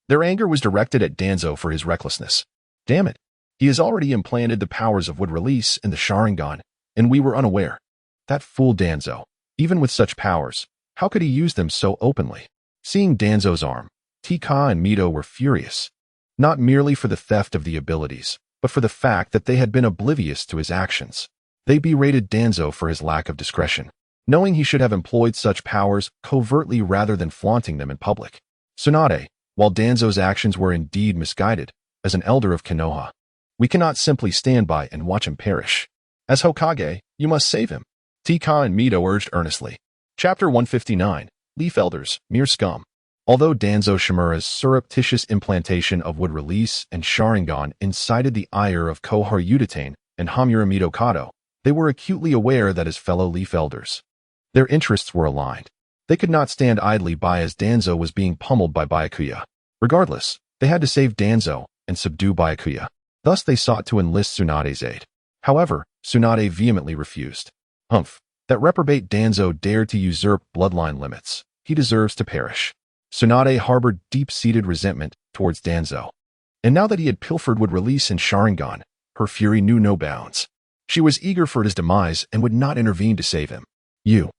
their anger was directed at Danzo for his recklessness. Damn it, he has already implanted the powers of Wood Release and the Sharingan, and we were unaware. That fool Danzo, even with such powers, how could he use them so openly? Seeing Danzo's arm, Tka and Mito were furious, not merely for the theft of the abilities, but for the fact that they had been oblivious to his actions. They berated Danzo for his lack of discretion, knowing he should have employed such powers covertly rather than flaunting them in public. Tsunade, while Danzo's actions were indeed misguided, as an elder of Konoha, we cannot simply stand by and watch him perish. As Hokage, you must save him, Tka and Mito urged earnestly. Chapter 159, Leaf Elders, Mere Scum. Although Danzo Shimura's surreptitious implantation of Wood Release and Sharingan incited the ire of Koharu Uchiha and Hamura Mitokado, they were acutely aware that as fellow Leaf Elders, their interests were aligned. They could not stand idly by as Danzo was being pummeled by Byakuya. Regardless, they had to save Danzo and subdue Byakuya. Thus they sought to enlist Tsunade's aid. However, Tsunade vehemently refused. Humph, that reprobate Danzo dared to usurp bloodline limits. He deserves to perish. Tsunade harbored deep-seated resentment towards Danzo. And now that he had pilfered Wood Release and Sharingan, her fury knew no bounds. She was eager for his demise and would not intervene to save him. You.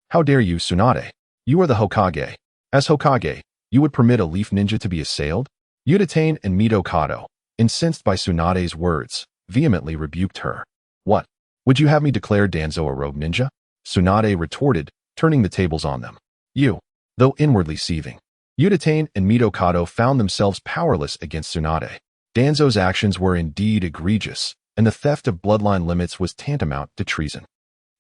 How dare you, Tsunade? You are the Hokage. As Hokage, you would permit a leaf ninja to be assailed? Uchiha and Mitokado, incensed by Tsunade's words, vehemently rebuked her. What? Would you have me declare Danzo a rogue ninja? Tsunade retorted, turning the tables on them. You. Though inwardly seething, Uchiha and Mitokado found themselves powerless against Tsunade. Danzo's actions were indeed egregious, and the theft of bloodline limits was tantamount to treason.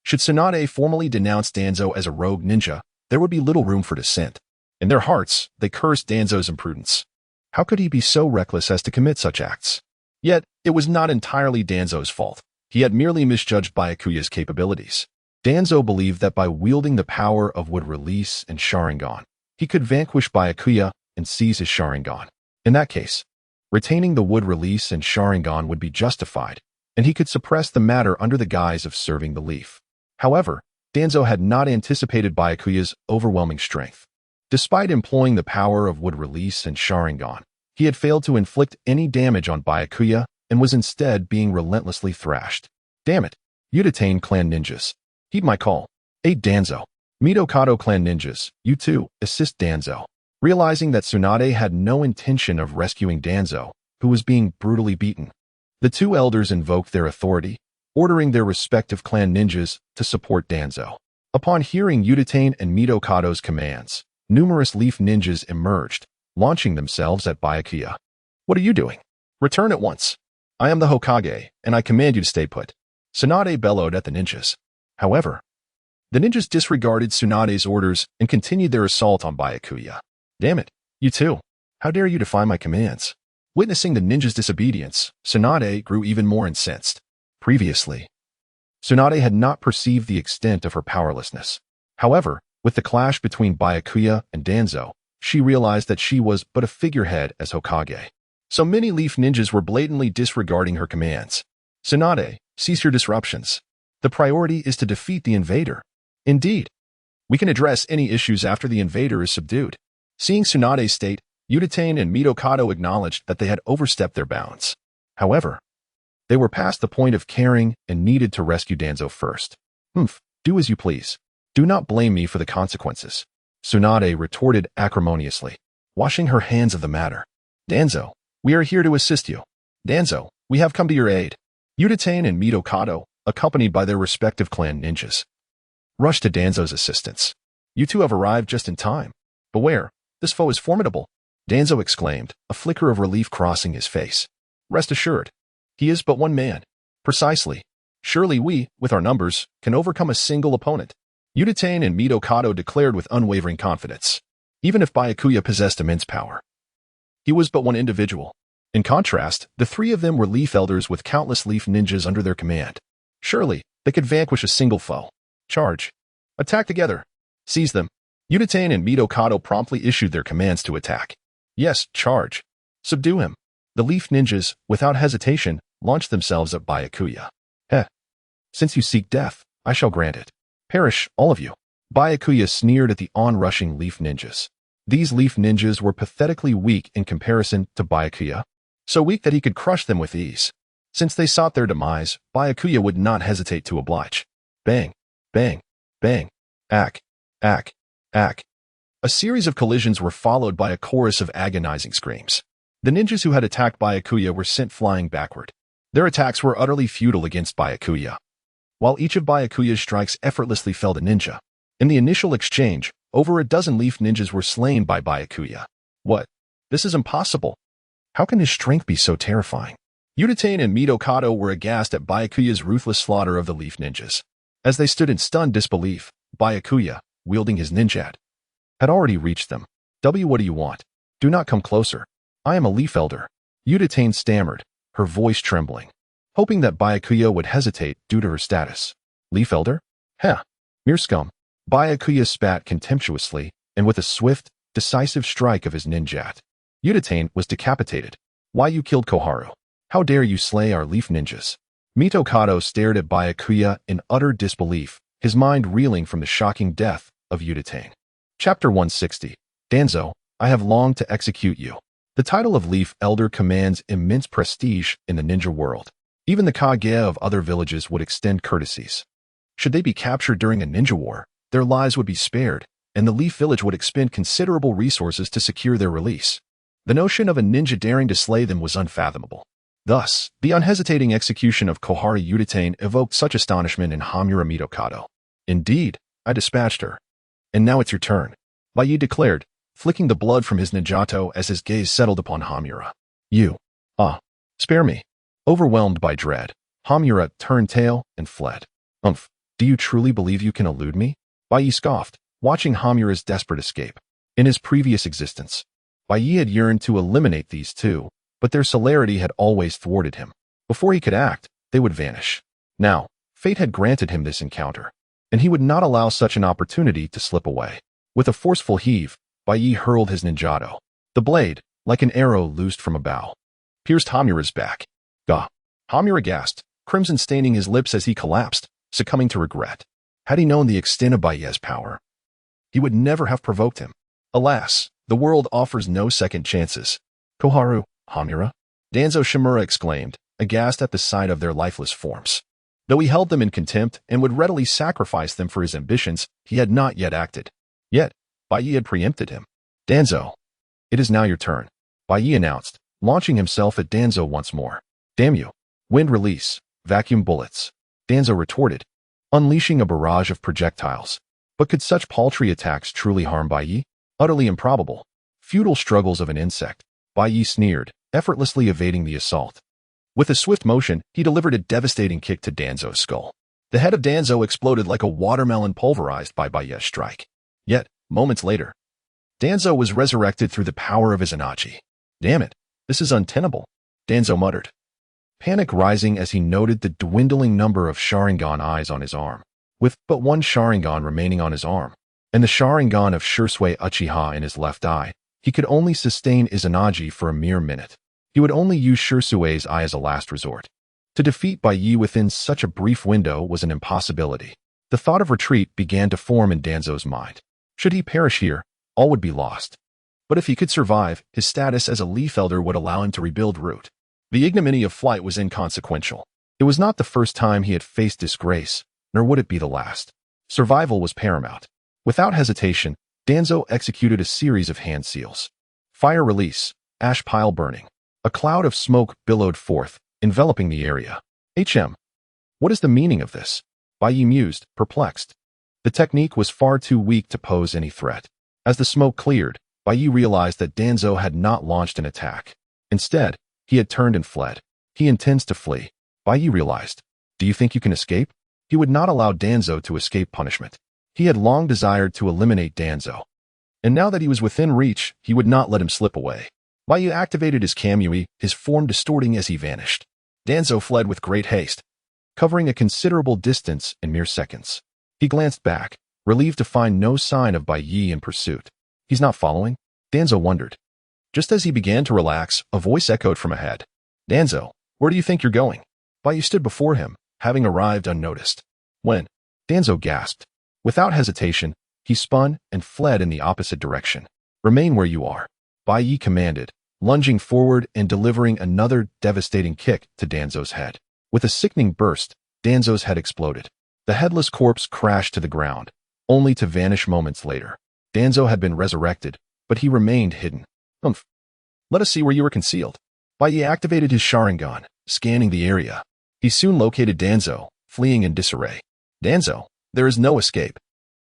Should Tsunade formally denounce Danzo as a rogue ninja, there would be little room for dissent. In their hearts, they cursed Danzo's imprudence. How could he be so reckless as to commit such acts? Yet, it was not entirely Danzo's fault. He had merely misjudged Byakuya's capabilities. Danzo believed that by wielding the power of wood release and Sharingan, he could vanquish Byakuya and seize his Sharingan. In that case, retaining the wood release and Sharingan would be justified, and he could suppress the matter under the guise of serving the leaf. However, Danzo had not anticipated Byakuya's overwhelming strength. Despite employing the power of wood release and Sharingan, he had failed to inflict any damage on Byakuya and was instead being relentlessly thrashed. Damn it, Uchiha clan ninjas. Heed my call. Aid Danzo. Mitokado clan ninjas, you too, assist Danzo. Realizing that Tsunade had no intention of rescuing Danzo, who was being brutally beaten, the two elders invoked their authority, ordering their respective clan ninjas to support Danzo. Upon hearing Uchiha and Mitokado's commands, numerous leaf ninjas emerged, launching themselves at Byakuya. What are you doing? Return at once. I am the Hokage, and I command you to stay put. Tsunade bellowed at the ninjas. However, the ninjas disregarded Tsunade's orders and continued their assault on Byakuya. Damn it, you too. How dare you defy my commands? Witnessing the ninjas' disobedience, Tsunade grew even more incensed. Previously, Tsunade had not perceived the extent of her powerlessness. However, with the clash between Byakuya and Danzo, she realized that she was but a figurehead as Hokage. So many leaf ninjas were blatantly disregarding her commands. Tsunade, cease your disruptions. The priority is to defeat the invader. Indeed, we can address any issues after the invader is subdued. Seeing Tsunade's state, Uchiha and Mitokado acknowledged that they had overstepped their bounds. However, they were past the point of caring and needed to rescue Danzo first. Do as you please. Do not blame me for the consequences. Tsunade retorted acrimoniously, washing her hands of the matter. Danzo, we are here to assist you. Danzo, we have come to your aid. Uchiha and Mitokado, accompanied by their respective clan ninjas, rushed to Danzo's assistance. You two have arrived just in time. Beware, this foe is formidable, Danzo exclaimed, a flicker of relief crossing his face. Rest assured, he is but one man. Precisely. Surely we, with our numbers, can overcome a single opponent. Uchiha and Mitokado declared with unwavering confidence. Even if Byakuya possessed immense power, he was but one individual. In contrast, the three of them were leaf elders with countless leaf ninjas under their command. Surely, they could vanquish a single foe. Charge. Attack together. Seize them. Uchiha and Mitokado promptly issued their commands to attack. Yes, charge. Subdue him. The leaf ninjas, without hesitation, launched themselves at Byakuya. Since you seek death, I shall grant it. Perish, all of you. Byakuya sneered at the onrushing leaf ninjas. These leaf ninjas were pathetically weak in comparison to Byakuya, so weak that he could crush them with ease. Since they sought their demise, Byakuya would not hesitate to oblige. Bang, bang, bang, ack, ack, ack. A series of collisions were followed by a chorus of agonizing screams. The ninjas who had attacked Byakuya were sent flying backward. Their attacks were utterly futile against Byakuya. While each of Byakuya's strikes effortlessly felled a ninja, in the initial exchange, over a dozen leaf ninjas were slain by Byakuya. What? This is impossible. How can his strength be so terrifying? Uchiha and Mitokado were aghast at Byakuya's ruthless slaughter of the leaf ninjas. As they stood in stunned disbelief, Byakuya, wielding his ninjat, had already reached them. What do you want? Do not come closer. I am a leaf elder. Uchiha stammered, her voice trembling, hoping that Byakuya would hesitate due to her status. Leaf elder? Mere scum. Byakuya spat contemptuously, and with a swift, decisive strike of his ninjat, Uchiha was decapitated. Why you killed Koharu? How dare you slay our leaf ninjas? Mitokado stared at Byakuya in utter disbelief, his mind reeling from the shocking death of Uchiha. Chapter 160. Danzo, I have longed to execute you. The title of Leaf Elder commands immense prestige in the ninja world. Even the Kage of other villages would extend courtesies. Should they be captured during a ninja war, their lives would be spared, and the Leaf Village would expend considerable resources to secure their release. The notion of a ninja daring to slay them was unfathomable. Thus, the unhesitating execution of Koharu Uchiha evoked such astonishment in Hamura Mitokado. Indeed, I dispatched her. And now it's your turn, Baiye declared, flicking the blood from his ninjato as his gaze settled upon Hamura. You. Spare me. Overwhelmed by dread, Hamura turned tail and fled. "Umph, do you truly believe you can elude me?" Baiye scoffed, watching Hamura's desperate escape. In his previous existence, Baiye had yearned to eliminate these two, but their celerity had always thwarted him. Before he could act, they would vanish. Now, fate had granted him this encounter, and he would not allow such an opportunity to slip away. With a forceful heave, Baiye hurled his ninjato. The blade, like an arrow loosed from a bow, pierced Hamura's back. Gah! Hamura gasped, crimson staining his lips as he collapsed, succumbing to regret. Had he known the extent of Baiye's power, he would never have provoked him. Alas, the world offers no second chances. "Koharu, Hamura?" Danzo Shimura exclaimed, aghast at the sight of their lifeless forms. Though he held them in contempt and would readily sacrifice them for his ambitions, he had not yet acted. Yet, Baiye had preempted him. "Danzo, it is now your turn," Baiye announced, launching himself at Danzo once more. "Damn you. Wind release, vacuum bullets," Danzo retorted, unleashing a barrage of projectiles. But could such paltry attacks truly harm Baiye? Utterly improbable. Futile struggles of an insect, Baiye sneered, effortlessly evading the assault. With a swift motion, he delivered a devastating kick to Danzo's skull. The head of Danzo exploded like a watermelon pulverized by Baiye's strike. Yet, moments later, Danzo was resurrected through the power of his Anachi. "Damn it, this is untenable," Danzo muttered, panic rising as he noted the dwindling number of Sharingan eyes on his arm. With but one Sharingan remaining on his arm, and the Sharingan of Shursui Uchiha in his left eye, he could only sustain Izanagi for a mere minute. He would only use Shursui's eye as a last resort. To defeat Baiye within such a brief window was an impossibility. The thought of retreat began to form in Danzo's mind. Should he perish here, all would be lost. But if he could survive, his status as a Leaf Elder would allow him to rebuild root. The ignominy of flight was inconsequential. It was not the first time he had faced disgrace, nor would it be the last. Survival was paramount. Without hesitation, Danzo executed a series of hand seals. Fire release, ash pile burning. A cloud of smoke billowed forth, enveloping the area. What is the meaning of this? Baiye mused, perplexed. The technique was far too weak to pose any threat. As the smoke cleared, Baiye realized that Danzo had not launched an attack. Instead, he had turned and fled. He intends to flee, Baiye realized. Do you think you can escape? He would not allow Danzo to escape punishment. He had long desired to eliminate Danzo. And now that he was within reach, he would not let him slip away. Baiye activated his Kamui, his form distorting as he vanished. Danzo fled with great haste, covering a considerable distance in mere seconds. He glanced back, relieved to find no sign of Baiye in pursuit. He's not following? Danzo wondered. Just as he began to relax, a voice echoed from ahead. "Danzo, where do you think you're going?" Baiye stood before him, having arrived unnoticed. When? Danzo gasped. Without hesitation, he spun and fled in the opposite direction. "Remain where you are," Baiye commanded, lunging forward and delivering another devastating kick to Danzo's head. With a sickening burst, Danzo's head exploded. The headless corpse crashed to the ground, only to vanish moments later. Danzo had been resurrected, but he remained hidden. Let us see where you were concealed." Baiye activated his Sharingan, scanning the area. He soon located Danzo, fleeing in disarray. "Danzo, there is no escape.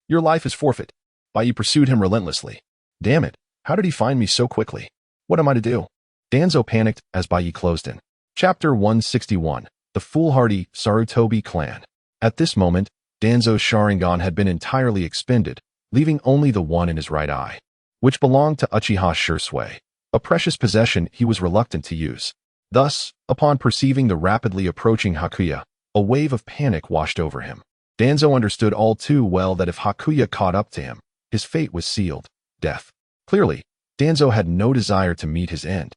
Your life is forfeit." Baiye pursued him relentlessly. "Damn it, how did he find me so quickly? What am I to do?" Danzo panicked as Baiye closed in. Chapter 161, The Foolhardy Sarutobi Clan. At this moment, Danzo's Sharingan had been entirely expended, leaving only the one in his right eye, which belonged to Uchiha Shursui, a precious possession he was reluctant to use. Thus, upon perceiving the rapidly approaching Hakuya, a wave of panic washed over him. Danzo understood all too well that if Hakuya caught up to him, his fate was sealed, death. Clearly, Danzo had no desire to meet his end.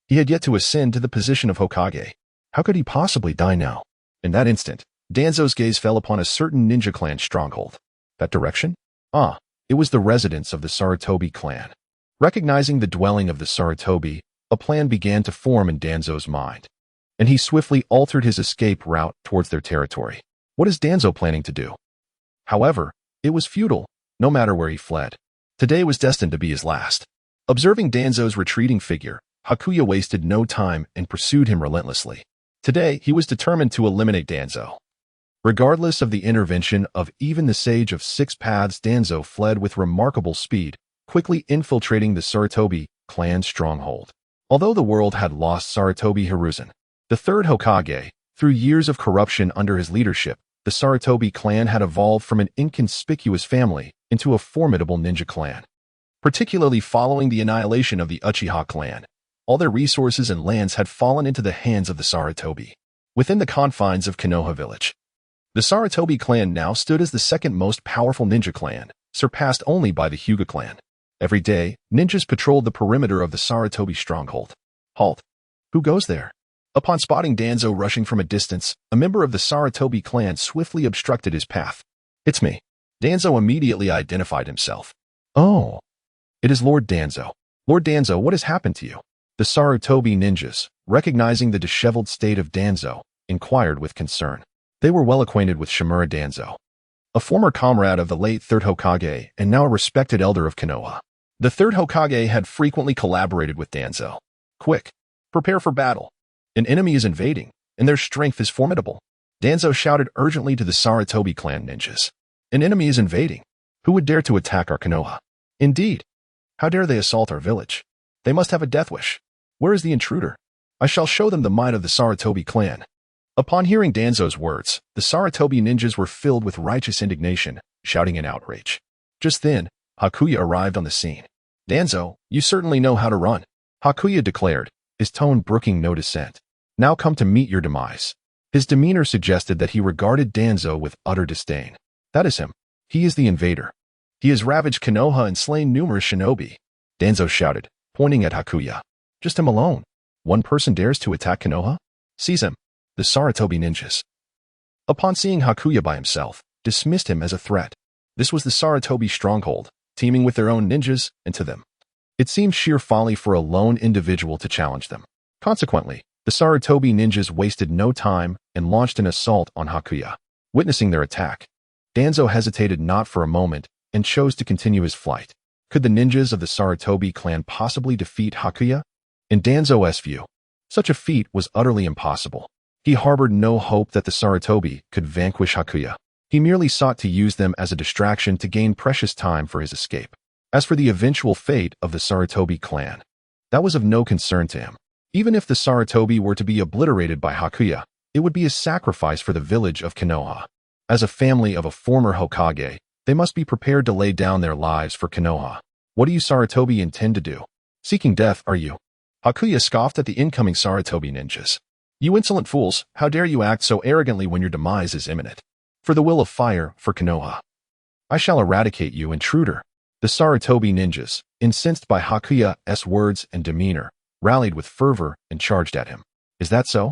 He had yet to ascend to the position of Hokage. How could he possibly die now? In that instant, Danzo's gaze fell upon a certain ninja clan stronghold. That direction? Ah, it was the residence of the Sarutobi clan. Recognizing the dwelling of the Sarutobi, a plan began to form in Danzo's mind, and he swiftly altered his escape route towards their territory. What is Danzo planning to do? However, it was futile, no matter where he fled. Today was destined to be his last. Observing Danzo's retreating figure, Hakuya wasted no time and pursued him relentlessly. Today, he was determined to eliminate Danzo. Regardless of the intervention of even the Sage of Six Paths, Danzo fled with remarkable speed, quickly infiltrating the Sarutobi clan stronghold. Although the world had lost Sarutobi Hiruzen, the third Hokage, Through years of corruption under his leadership, the Sarutobi clan had evolved from an inconspicuous family into a formidable ninja clan. Particularly following the annihilation of the Uchiha clan, all their resources and lands had fallen into the hands of the Sarutobi. Within the confines of Konoha village, the Sarutobi clan now stood as the second most powerful ninja clan, surpassed only by the Hyuga clan. Every day, ninjas patrolled the perimeter of the Sarutobi stronghold. Halt! Who goes there? Upon spotting Danzo rushing from a distance, a member of the Sarutobi clan swiftly obstructed his path. It's me. Danzo immediately identified himself. Oh, it is Lord Danzo. Lord Danzo, what has happened to you? The Sarutobi ninjas, recognizing the disheveled state of Danzo, inquired with concern. They were well acquainted with Shimura Danzo, a former comrade of the late Third Hokage and now a respected elder of Konoha. The Third Hokage had frequently collaborated with Danzo. Quick, prepare for battle. An enemy is invading, and their strength is formidable. Danzo shouted urgently to the Sarutobi clan ninjas. An enemy is invading. Who would dare to attack our Konoha? Indeed. How dare they assault our village? They must have a death wish. Where is the intruder? I shall show them the might of the Sarutobi clan. Upon hearing Danzo's words, the Sarutobi ninjas were filled with righteous indignation, shouting in outrage. Just then, Hakuya arrived on the scene. Danzo, you certainly know how to run, Hakuya declared, his tone brooking no dissent. Now come to meet your demise. His demeanor suggested that he regarded Danzo with utter disdain. That is him. He is the invader. He has ravaged Konoha and slain numerous shinobi. Danzo shouted, pointing at Hakuya. Just him alone. One person dares to attack Konoha? Seize him. The Sarutobi ninjas, upon seeing Hakuya by himself, dismissed him as a threat. This was the Sarutobi stronghold, teeming with their own ninjas, and to them, it seemed sheer folly for a lone individual to challenge them. Consequently, the Sarutobi ninjas wasted no time and launched an assault on Hakuya. Witnessing their attack, Danzo hesitated not for a moment and chose to continue his flight. Could the ninjas of the Sarutobi clan possibly defeat Hakuya? In Danzo's view, such a feat was utterly impossible. He harbored no hope that the Sarutobi could vanquish Hakuya. He merely sought to use them as a distraction to gain precious time for his escape. As for the eventual fate of the Sarutobi clan, that was of no concern to him. Even if the Sarutobi were to be obliterated by Hakuya, it would be a sacrifice for the village of Konoha. As a family of a former Hokage, they must be prepared to lay down their lives for Konoha. What do you Sarutobi intend to do? Seeking death, are you? Hakuya scoffed at the incoming Sarutobi ninjas. You insolent fools, how dare you act so arrogantly when your demise is imminent? For the will of fire, for Konoha, I shall eradicate you, intruder. The Sarutobi ninjas, incensed by Hakuya's words and demeanor, rallied with fervor and charged at him. Is that so?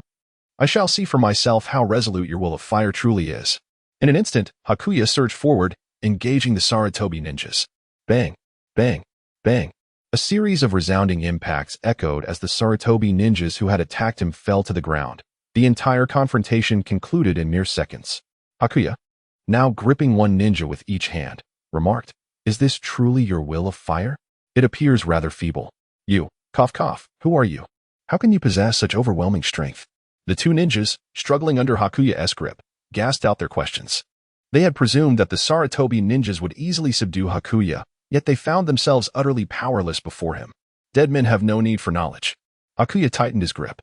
I shall see for myself how resolute your will of fire truly is. In an instant, Hakuya surged forward, engaging the Sarutobi ninjas. Bang, bang, bang. A series of resounding impacts echoed as the Sarutobi ninjas who had attacked him fell to the ground. The entire confrontation concluded in mere seconds. Hakuya, now gripping one ninja with each hand, remarked, Is this truly your will of fire? It appears rather feeble. You, cough cough, who are you? How can you possess such overwhelming strength? The two ninjas, struggling under Hakuya's grip, gasped out their questions. They had presumed that the Sarutobi ninjas would easily subdue Hakuya, yet they found themselves utterly powerless before him. Dead men have no need for knowledge. Hakuya tightened his grip,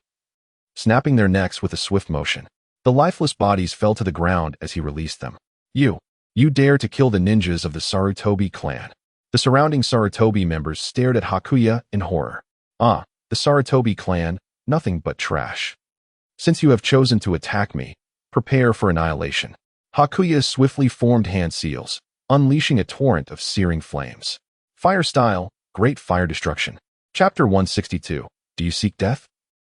snapping their necks with a swift motion. The lifeless bodies fell to the ground as he released them. You dare to kill the ninjas of the Sarutobi clan. The surrounding Sarutobi members stared at Hakuya in horror. Ah, the Sarutobi clan, nothing but trash. Since you have chosen to attack me, prepare for annihilation. Hakuya swiftly formed hand seals, unleashing a torrent of searing flames. Fire style, great fire destruction. Chapter 162. Do you seek death?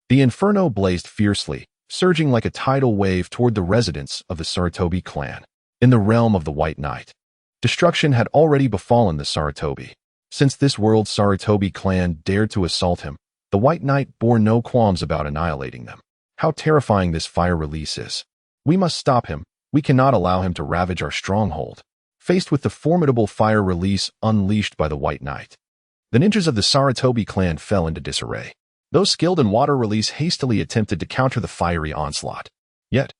The inferno blazed fiercely, surging like a tidal wave toward the residents of the Sarutobi clan. In the realm of the White Knight, destruction had already befallen the Sarutobi. Since this world's Sarutobi clan dared to assault him, the White Knight bore no qualms about annihilating them. How terrifying this fire release is. We must stop him. We cannot allow him to ravage our stronghold. Faced with the formidable fire release unleashed by the White Knight, the ninjas of the Sarutobi clan fell into disarray. Those skilled in water release hastily attempted to counter the fiery onslaught. Yet,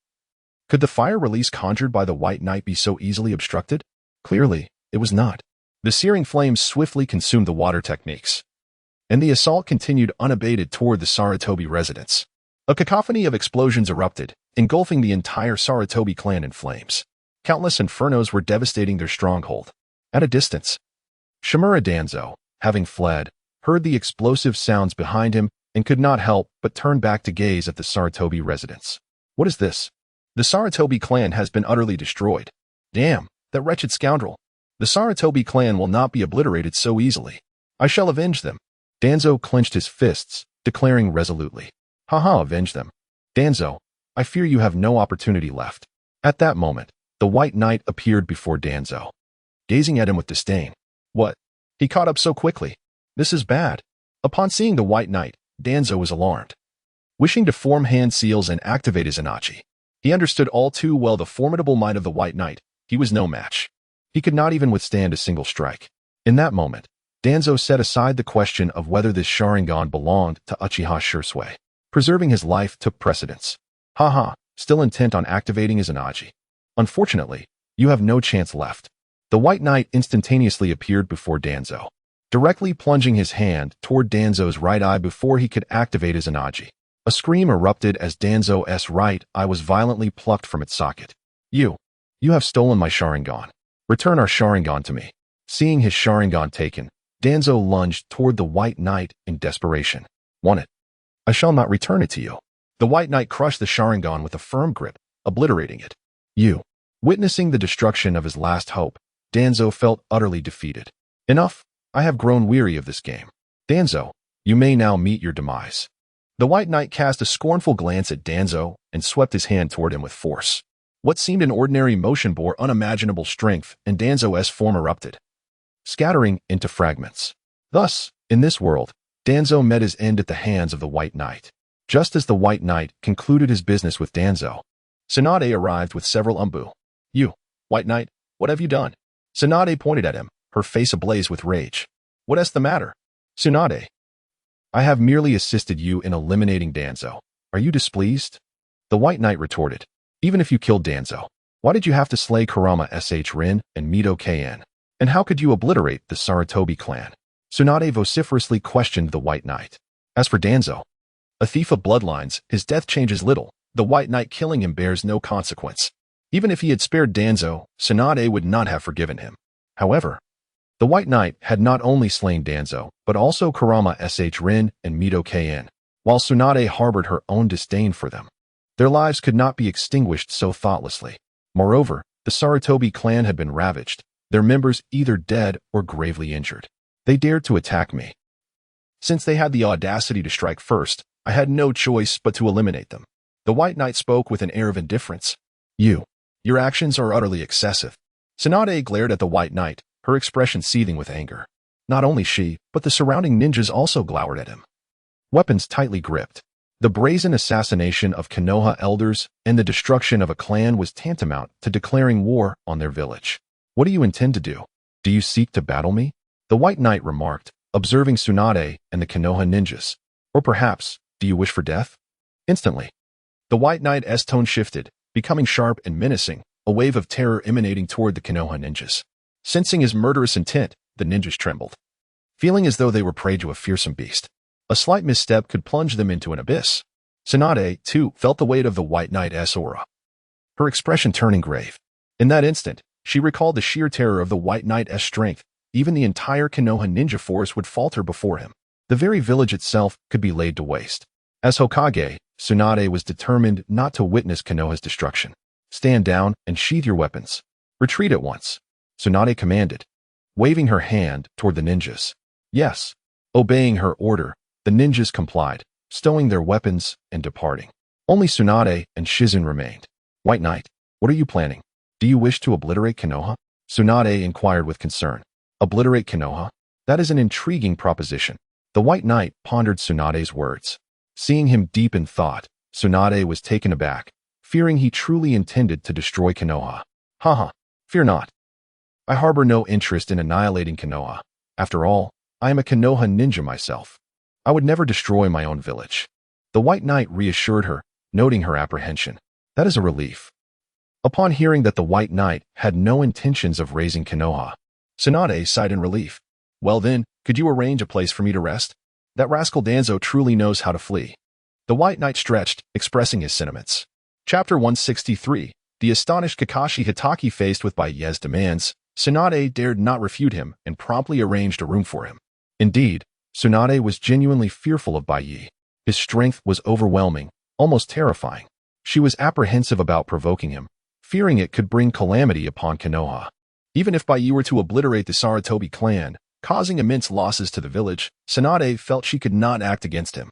could the fire release conjured by the White Knight be so easily obstructed? Clearly, it was not. The searing flames swiftly consumed the water techniques, and the assault continued unabated toward the Sarutobi residents. A cacophony of explosions erupted, engulfing the entire Sarutobi clan in flames. Countless infernos were devastating their stronghold. At a distance, Shimura Danzo, having fled, heard the explosive sounds behind him and could not help but turn back to gaze at the Sarutobi residence. What is this? The Sarutobi clan has been utterly destroyed. Damn, that wretched scoundrel. The Sarutobi clan will not be obliterated so easily. I shall avenge them. Danzo clenched his fists, declaring resolutely. Haha, avenge them. Danzo, I fear you have no opportunity left. At that moment, the White Knight appeared before Danzo, gazing at him with disdain. What? He caught up so quickly. This is bad. Upon seeing the White Knight, Danzo was alarmed. Wishing to form hand seals and activate his Anachi, he understood all too well the formidable might of the White Knight. He was no match. He could not even withstand a single strike. In that moment, Danzo set aside the question of whether this Sharingan belonged to Uchiha Shursui. Preserving his life took precedence. Haha, still intent on activating his Anachi. Unfortunately, you have no chance left. The White Knight instantaneously appeared before Danzo, directly plunging his hand toward Danzo's right eye before he could activate his Anachi. A scream erupted as Danzo's right eye was violently plucked from its socket. You have stolen my Sharingan. Return our Sharingan to me. Seeing his Sharingan taken, Danzo lunged toward the White Knight in desperation. Want it? I shall not return it to you. The White Knight crushed the Sharingan with a firm grip, obliterating it. Witnessing the destruction of his last hope, Danzo felt utterly defeated. Enough, I have grown weary of this game. Danzo, you may now meet your demise. The White Knight cast a scornful glance at Danzo and swept his hand toward him with force. What seemed an ordinary motion bore unimaginable strength, and Danzo's form erupted, scattering into fragments. Thus, in this world, Danzo met his end at the hands of the White Knight. Just as the White Knight concluded his business with Danzo, Tsunade arrived with several umbu. You, White Knight, what have you done? Tsunade pointed at him, her face ablaze with rage. What is the matter? Tsunade, I have merely assisted you in eliminating Danzo. Are you displeased? The White Knight retorted. Even if you killed Danzo, why did you have to slay Kurama Rin and Mido Kn? And how could you obliterate the Sarutobi clan? Tsunade vociferously questioned the White Knight. As for Danzo, a thief of bloodlines, his death changes little. The White Knight killing him bears no consequence. Even if he had spared Danzo, Tsunade would not have forgiven him. However, the White Knight had not only slain Danzo, but also Kurama Rin and Mido Kn, while Tsunade harbored her own disdain for them. Their lives could not be extinguished so thoughtlessly. Moreover, the Sarutobi clan had been ravaged, their members either dead or gravely injured. They dared to attack me. Since they had the audacity to strike first, I had no choice but to eliminate them. The White Knight spoke with an air of indifference. Your actions are utterly excessive. Tsunade glared at the White Knight, her expression seething with anger. Not only she, but the surrounding ninjas also glowered at him, weapons tightly gripped. The brazen assassination of Konoha elders and the destruction of a clan was tantamount to declaring war on their village. What do you intend to do? Do you seek to battle me? The White Knight remarked, observing Tsunade and the Konoha ninjas. Or perhaps, do you wish for death? Instantly, the White Knight's tone shifted, becoming sharp and menacing, a wave of terror emanating toward the Konoha ninjas. Sensing his murderous intent, the ninjas trembled, feeling as though they were prey to a fearsome beast. A slight misstep could plunge them into an abyss. Tsunade, too, felt the weight of the White Knight's aura, her expression turning grave. In that instant, she recalled the sheer terror of the White Knight's strength. Even the entire Konoha ninja force would falter before him. The very village itself could be laid to waste. As Hokage, Tsunade was determined not to witness Konoha's destruction. Stand down and sheathe your weapons. Retreat at once, Tsunade commanded, waving her hand toward the ninjas. Yes. Obeying her order, the ninjas complied, stowing their weapons and departing. Only Tsunade and Shizun remained. White Knight, what are you planning? Do you wish to obliterate Konoha? Tsunade inquired with concern. Obliterate Konoha? That is an intriguing proposition. The White Knight pondered Tsunade's words. Seeing him deep in thought, Tsunade was taken aback, fearing he truly intended to destroy Konoha. Haha, fear not. I harbor no interest in annihilating Konoha. After all, I am a Konoha ninja myself. I would never destroy my own village. The White Knight reassured her, noting her apprehension. That is a relief. Upon hearing that the White Knight had no intentions of raising Konoha, Tsunade sighed in relief. Well then, could you arrange a place for me to rest? That rascal Danzo truly knows how to flee. The White Knight stretched, expressing his sentiments. Chapter 163. The astonished Kakashi Hitaki faced with Baiye's demands, Tsunade dared not refute him and promptly arranged a room for him. Indeed, Tsunade was genuinely fearful of Baiye. His strength was overwhelming, almost terrifying. She was apprehensive about provoking him, fearing it could bring calamity upon Konoha. Even if Baiye were to obliterate the Sarutobi clan, causing immense losses to the village, Tsunade felt she could not act against him.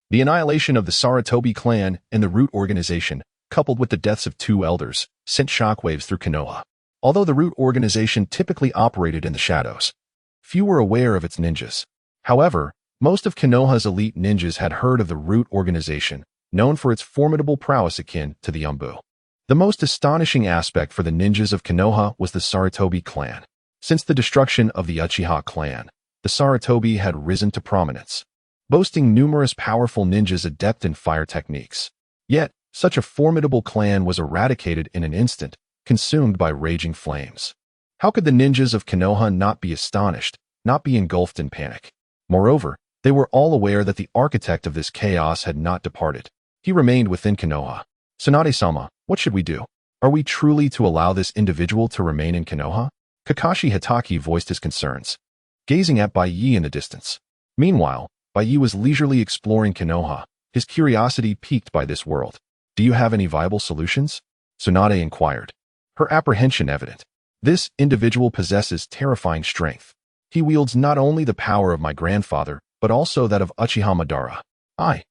The annihilation of the Sarutobi clan and the Root organization, coupled with the deaths of 2 elders, sent shockwaves through Konoha. Although the Root organization typically operated in the shadows, few were aware of its ninjas. However, most of Konoha's elite ninjas had heard of the Root organization, known for its formidable prowess akin to the Umbu. The most astonishing aspect for the ninjas of Konoha was the Sarutobi clan. Since the destruction of the Uchiha clan, the Sarutobi had risen to prominence, boasting numerous powerful ninjas adept in fire techniques. Yet, such a formidable clan was eradicated in an instant, consumed by raging flames. How could the ninjas of Konoha not be astonished, not be engulfed in panic? Moreover, they were all aware that the architect of this chaos had not departed. He remained within Konoha. Tsunade-sama, what should we do? Are we truly to allow this individual to remain in Konoha? Kakashi Hitaki voiced his concerns, gazing at Baiye in the distance. Meanwhile, Baiye was leisurely exploring Konoha, his curiosity piqued by this world. Do you have any viable solutions? Tsunade inquired, her apprehension evident. This individual possesses terrifying strength. He wields not only the power of my grandfather, but also that of Uchiha Madara. I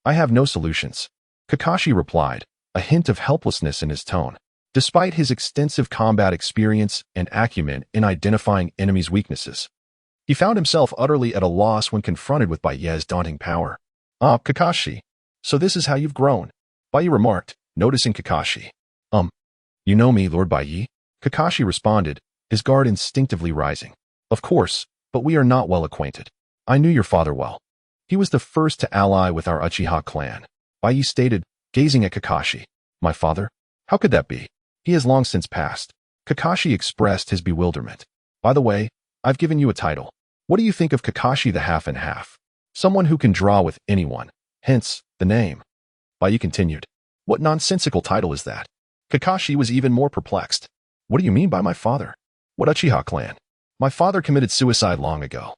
have no solutions. Kakashi replied, a hint of helplessness in his tone. Despite his extensive combat experience and acumen in identifying enemies' weaknesses, he found himself utterly at a loss when confronted with Baiye's daunting power. Kakashi, so this is how you've grown, Baiye remarked, noticing Kakashi. You know me, Lord Baiye? Kakashi responded, his guard instinctively rising. Of course, but we are not well acquainted. I knew your father well. He was the first to ally with our Uchiha clan, Baiye stated, gazing at Kakashi. My father? How could that be? He has long since passed. Kakashi expressed his bewilderment. By the way, I've given you a title. What do you think of Kakashi the Half and Half? Someone who can draw with anyone, hence the name. Baiye continued. What nonsensical title is that? Kakashi was even more perplexed. What do you mean by my father? What Uchiha clan? My father committed suicide long ago,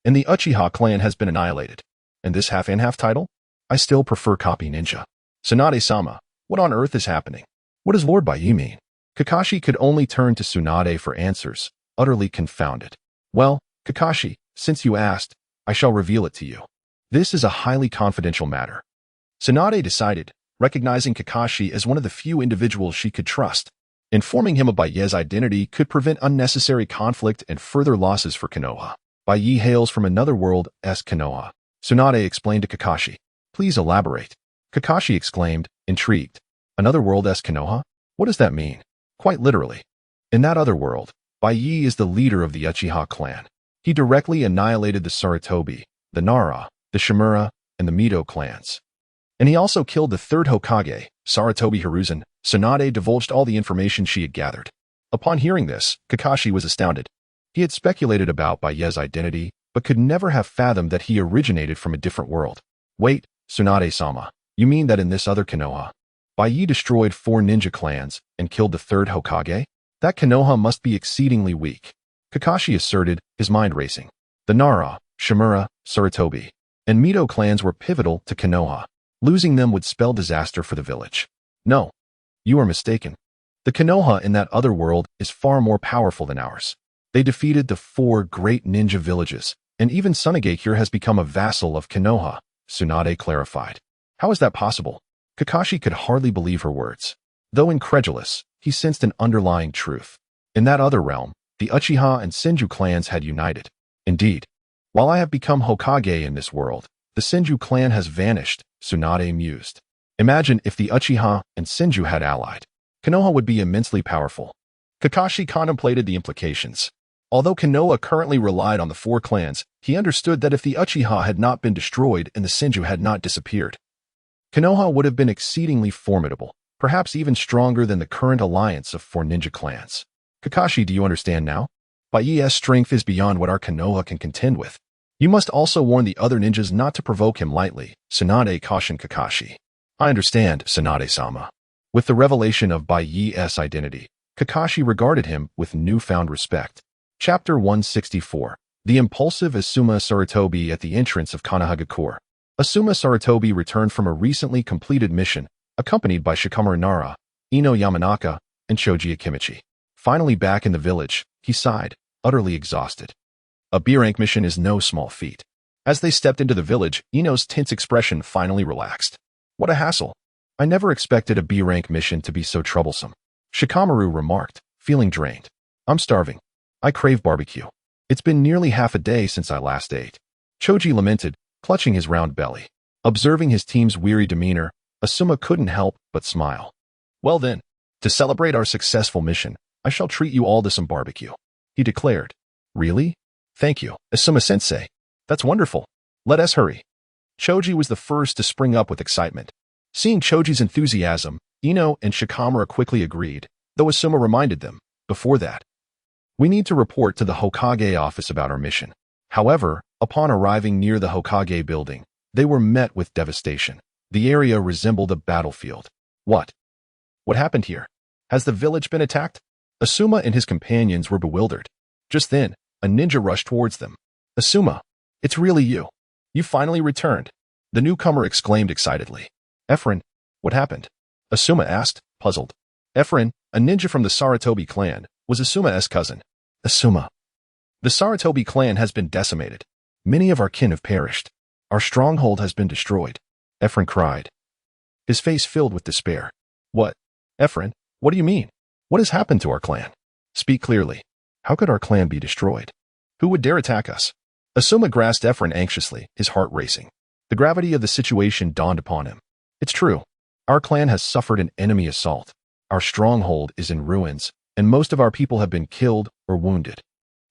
and the Uchiha clan has been annihilated. And this Half and Half title? I still prefer Copy Ninja. Tsunade-sama, what on earth is happening? What does Lord Baiye mean? Kakashi could only turn to Tsunade for answers, utterly confounded. Well, Kakashi, since you asked, I shall reveal it to you. This is a highly confidential matter. Tsunade decided, recognizing Kakashi as one of the few individuals she could trust. Informing him of Baiye's identity could prevent unnecessary conflict and further losses for Konoha. Baiye hails from another world as Konoha. Tsunade explained to Kakashi. Please elaborate. Kakashi exclaimed, intrigued. Another world as Konoha? What does that mean? Quite literally. In that other world, Baiye is the leader of the Uchiha clan. He directly annihilated the Sarutobi, the Nara, the Shimura, and the Mito clans. And he also killed the 3rd Hokage, Sarutobi Hiruzen. Tsunade divulged all the information she had gathered. Upon hearing this, Kakashi was astounded. He had speculated about Baiye's identity, but could never have fathomed that he originated from a different world. Wait, Tsunade-sama, you mean that in this other Konoha, Baiye destroyed 4 ninja clans and killed the 3rd Hokage? That Konoha must be exceedingly weak. Kakashi asserted, his mind racing. The Nara, Shimura, Sarutobi, and Mito clans were pivotal to Konoha. Losing them would spell disaster for the village. No, you are mistaken. The Konoha in that other world is far more powerful than ours. They defeated the 4 great ninja villages, and even Tsunade here has become a vassal of Konoha, Tsunade clarified. How is that possible? Kakashi could hardly believe her words. Though incredulous, he sensed an underlying truth. In that other realm, the Uchiha and Shinji clans had united. Indeed, while I have become Hokage in this world, the Shinji clan has vanished, Tsunade mused. Imagine if the Uchiha and Shinji had allied. Konoha would be immensely powerful. Kakashi contemplated the implications. Although Konoha currently relied on the 4 clans, he understood that if the Uchiha had not been destroyed and the Shinji had not disappeared, Konoha would have been exceedingly formidable, perhaps even stronger than the current alliance of 4 ninja clans. Kakashi, do you understand now? Baiye's strength is beyond what our Konoha can contend with. You must also warn the other ninjas not to provoke him lightly, Tsunade cautioned Kakashi. I understand, Tsunade-sama. With the revelation of Baiye's identity, Kakashi regarded him with newfound respect. Chapter 164. The impulsive Asuma Sarutobi at the entrance of Konoha. Asuma Sarutobi returned from a recently completed mission, accompanied by Shikamaru Nara, Ino Yamanaka, and Choji Akimichi. Finally back in the village, he sighed, utterly exhausted. A B-rank mission is no small feat. As they stepped into the village, Ino's tense expression finally relaxed. What a hassle. I never expected a B-rank mission to be so troublesome. Shikamaru remarked, feeling drained. I'm starving. I crave barbecue. It's been nearly half a day since I last ate. Choji lamented, clutching his round belly. Observing his team's weary demeanor, Asuma couldn't help but smile. Well then, to celebrate our successful mission, I shall treat you all to some barbecue, he declared. Really? Thank you, Asuma-sensei. That's wonderful. Let us hurry. Choji was the first to spring up with excitement. Seeing Choji's enthusiasm, Ino and Shikamaru quickly agreed, though Asuma reminded them, before that, we need to report to the Hokage office about our mission. However, upon arriving near the Hokage building, they were met with devastation. The area resembled a battlefield. What? What happened here? Has the village been attacked? Asuma and his companions were bewildered. Just then, a ninja rushed towards them. Asuma, it's really you. You finally returned. The newcomer exclaimed excitedly. Efren, what happened? Asuma asked, puzzled. Efren, a ninja from the Sarutobi clan, was Asuma's cousin. Asuma. The Sarutobi clan has been decimated. Many of our kin have perished. Our stronghold has been destroyed. Efren cried. His face filled with despair. What? Efren, what do you mean? What has happened to our clan? Speak clearly. How could our clan be destroyed? Who would dare attack us? Asuma grasped Efren anxiously, his heart racing. The gravity of the situation dawned upon him. It's true. Our clan has suffered an enemy assault. Our stronghold is in ruins, and most of our people have been killed or wounded.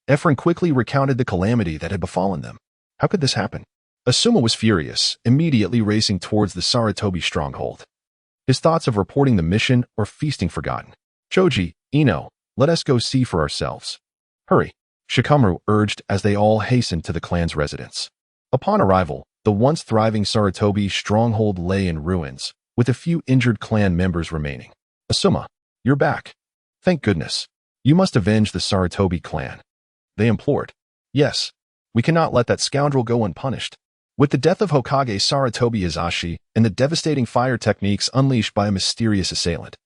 Efren quickly recounted the calamity that had befallen them. How could this happen? Asuma was furious, immediately racing towards the Sarutobi stronghold. His thoughts of reporting the mission or feasting forgotten. Choji, Ino, let us go see for ourselves. Hurry, Shikamaru urged as they all hastened to the clan's residence. Upon arrival, the once thriving Sarutobi stronghold lay in ruins, with a few injured clan members remaining. Asuma, you're back. Thank goodness. You must avenge the Sarutobi clan. They implored. Yes, we cannot let that scoundrel go unpunished. With the death of Hokage Sarutobi Izashi and the devastating fire techniques unleashed by a mysterious assailant,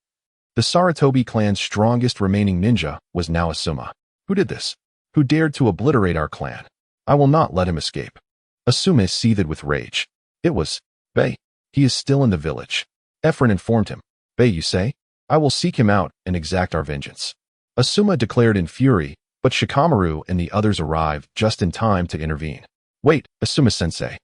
the Sarutobi clan's strongest remaining ninja was now Asuma. Who did this? Who dared to obliterate our clan? I will not let him escape. Asuma seethed with rage. It was Baiye. He is still in the village. Efren informed him. Baiye, you say? I will seek him out and exact our vengeance. Asuma declared in fury, but Shikamaru and the others arrived just in time to intervene. Wait, Asuma-sensei.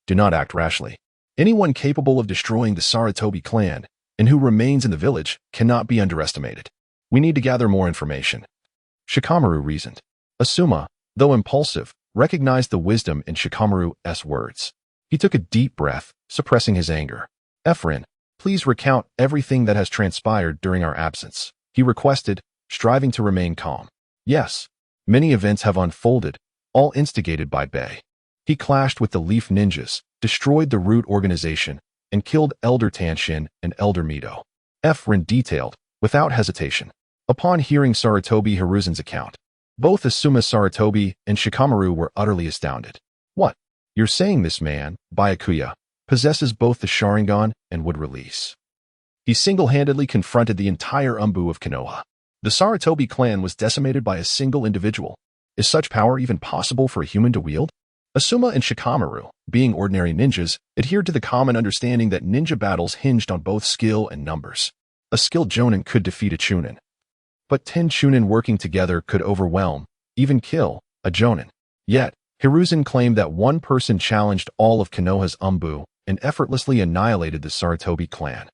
Do not act rashly. Anyone capable of destroying the Sarutobi clan and who remains in the village cannot be underestimated. We need to gather more information. Shikamaru reasoned. Asuma, though impulsive, recognized the wisdom in Shikamaru's words. He took a deep breath, suppressing his anger. Efren, please recount everything that has transpired during our absence, he requested, striving to remain calm. Yes, many events have unfolded, all instigated by Baiye. He clashed with the Leaf Ninjas, destroyed the Root organization, and killed Elder Tanshin and Elder Mito. Efren detailed, without hesitation. Upon hearing Sarutobi Hiruzen's account, both Asuma Sarutobi and Shikamaru were utterly astounded. What? You're saying this man, Byakuya, possesses both the Sharingan and would release? He single-handedly confronted the entire Umbu of Konoha. The Sarutobi clan was decimated by a single individual. Is such power even possible for a human to wield? Asuma and Shikamaru, being ordinary ninjas, adhered to the common understanding that ninja battles hinged on both skill and numbers. A skilled Jonin could defeat a Chunin, but 10 Chunin working together could overwhelm, even kill, a Jonin. Yet, Hiruzen claimed that one person challenged all of Konoha's Umbu and effortlessly annihilated the Sarutobi clan.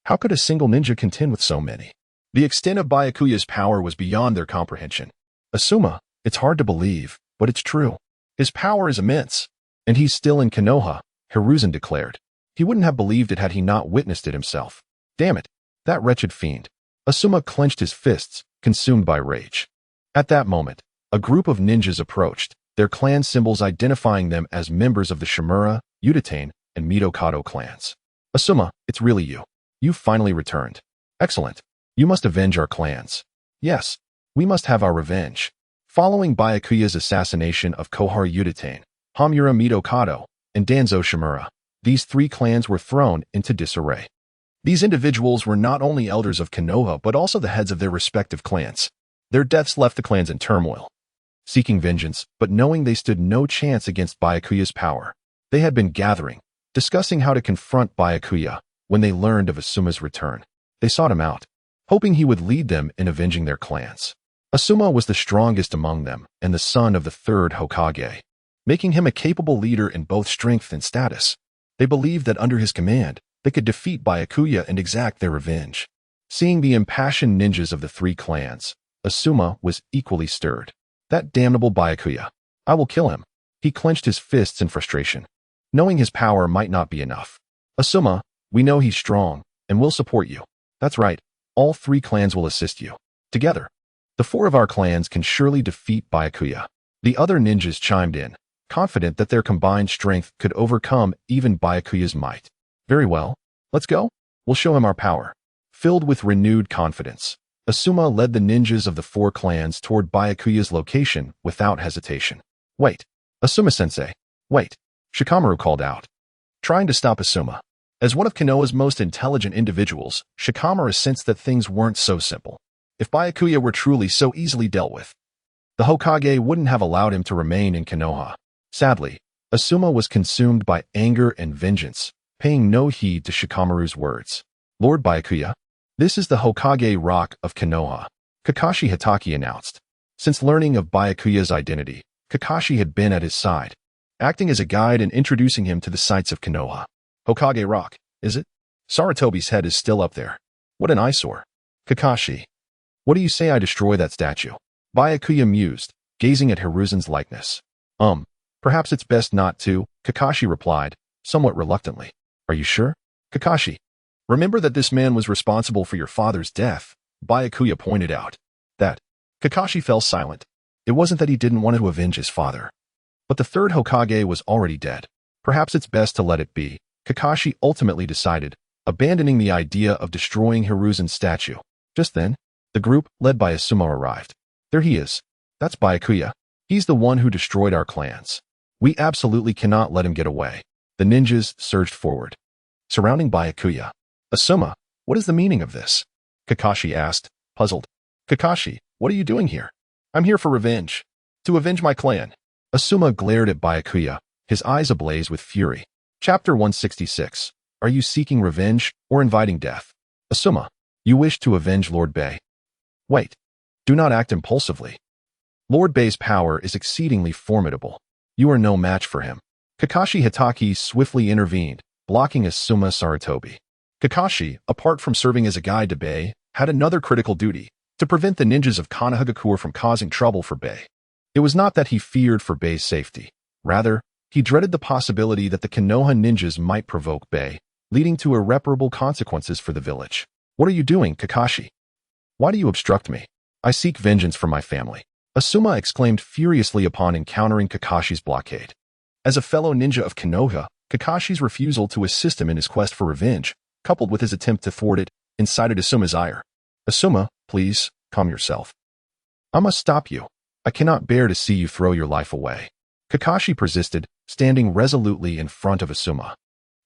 How could a single ninja contend with so many? The extent of Byakuya's power was beyond their comprehension. Asuma, it's hard to believe, but it's true. His power is immense, and he's still in Konoha, Hiruzen declared. He wouldn't have believed it had he not witnessed it himself. Damn it, that wretched fiend. Asuma clenched his fists, consumed by rage. At that moment, a group of ninjas approached, their clan symbols identifying them as members of the Shimura, Udatain, and Mitokado clans. Asuma, it's really you. You've finally returned. Excellent. You must avenge our clans. Yes, we must have our revenge. Following Byakuya's assassination of Kohara Udatane, Hamura Mitokado, and Danzo Shimura, these three clans were thrown into disarray. These individuals were not only elders of Konoha but also the heads of their respective clans. Their deaths left the clans in turmoil. Seeking vengeance, but knowing they stood no chance against Byakuya's power, they had been gathering, discussing how to confront Byakuya. When they learned of Asuma's return, they sought him out, hoping he would lead them in avenging their clans. Asuma was the strongest among them and the son of the third Hokage, making him a capable leader in both strength and status. They believed that under his command, they could defeat Byakuya and exact their revenge. Seeing the impassioned ninjas of the three clans, Asuma was equally stirred. That damnable Byakuya. I will kill him. He clenched his fists in frustration, knowing his power might not be enough. Asuma, we know he's strong, and we'll support you. That's right. All three clans will assist you. Together, the four of our clans can surely defeat Byakuya. The other ninjas chimed in, confident that their combined strength could overcome even Byakuya's might. Very well. Let's go. We'll show him our power. Filled with renewed confidence, Asuma led the ninjas of the four clans toward Byakuya's location without hesitation. Wait. Asuma-sensei. Wait. Shikamaru called out, trying to stop Asuma. As one of Konoha's most intelligent individuals, Shikamaru sensed that things weren't so simple. If Byakuya were truly so easily dealt with, the Hokage wouldn't have allowed him to remain in Konoha. Sadly, Asuma was consumed by anger and vengeance, paying no heed to Shikamaru's words. Lord Byakuya, this is the Hokage Rock of Konoha, Kakashi Hatake announced. Since learning of Byakuya's identity, Kakashi had been at his side, acting as a guide and introducing him to the sights of Konoha. Hokage Rock, is it? Sarutobi's head is still up there. What an eyesore. Kakashi. What do you say I destroy that statue? Byakuya mused, gazing at Hiruzen's likeness. Perhaps it's best not to, Kakashi replied, somewhat reluctantly. Are you sure? Kakashi. Remember that this man was responsible for your father's death, Byakuya pointed out. That. Kakashi fell silent. It wasn't that he didn't want to avenge his father, but the third Hokage was already dead. Perhaps it's best to let it be, Kakashi ultimately decided, abandoning the idea of destroying Hiruzen's statue. Just then, the group, led by Asuma, arrived. There he is. That's Byakuya. He's the one who destroyed our clans. We absolutely cannot let him get away. The ninjas surged forward, surrounding Byakuya. Asuma, what is the meaning of this? Kakashi asked, puzzled. Kakashi, what are you doing here? I'm here for revenge. To avenge my clan. Asuma glared at Byakuya, his eyes ablaze with fury. Chapter 166. Are you seeking revenge or inviting death? Asuma, you wish to avenge Lord Baiye. Wait. Do not act impulsively. Lord Baiye's power is exceedingly formidable. You are no match for him. Kakashi Hatake swiftly intervened, blocking Asuma Sarutobi. Kakashi, apart from serving as a guide to Baiye, had another critical duty, to prevent the ninjas of Konohagakure from causing trouble for Baiye. It was not that he feared for Baiye's safety. Rather, he dreaded the possibility that the Konoha ninjas might provoke Baiye, leading to irreparable consequences for the village. What are you doing, Kakashi? Why do you obstruct me? I seek vengeance for my family. Asuma exclaimed furiously upon encountering Kakashi's blockade. As a fellow ninja of Konoha, Kakashi's refusal to assist him in his quest for revenge, coupled with his attempt to thwart it, incited Asuma's ire. Asuma, please, calm yourself. I must stop you. I cannot bear to see you throw your life away. Kakashi persisted, standing resolutely in front of Asuma.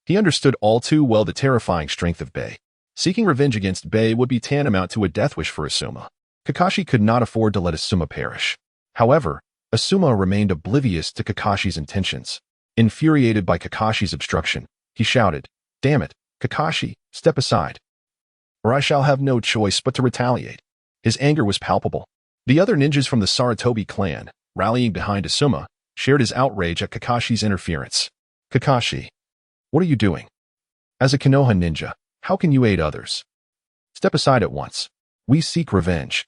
He understood all too well the terrifying strength of Baiye. Seeking revenge against Baiye would be tantamount to a death wish for Asuma. Kakashi could not afford to let Asuma perish. However, Asuma remained oblivious to Kakashi's intentions. Infuriated by Kakashi's obstruction, he shouted, Damn it, Kakashi, step aside, or I shall have no choice but to retaliate. His anger was palpable. The other ninjas from the Sarutobi clan, rallying behind Asuma, shared his outrage at Kakashi's interference. Kakashi, what are you doing? As a Konoha ninja, how can you aid others? Step aside at once. We seek revenge.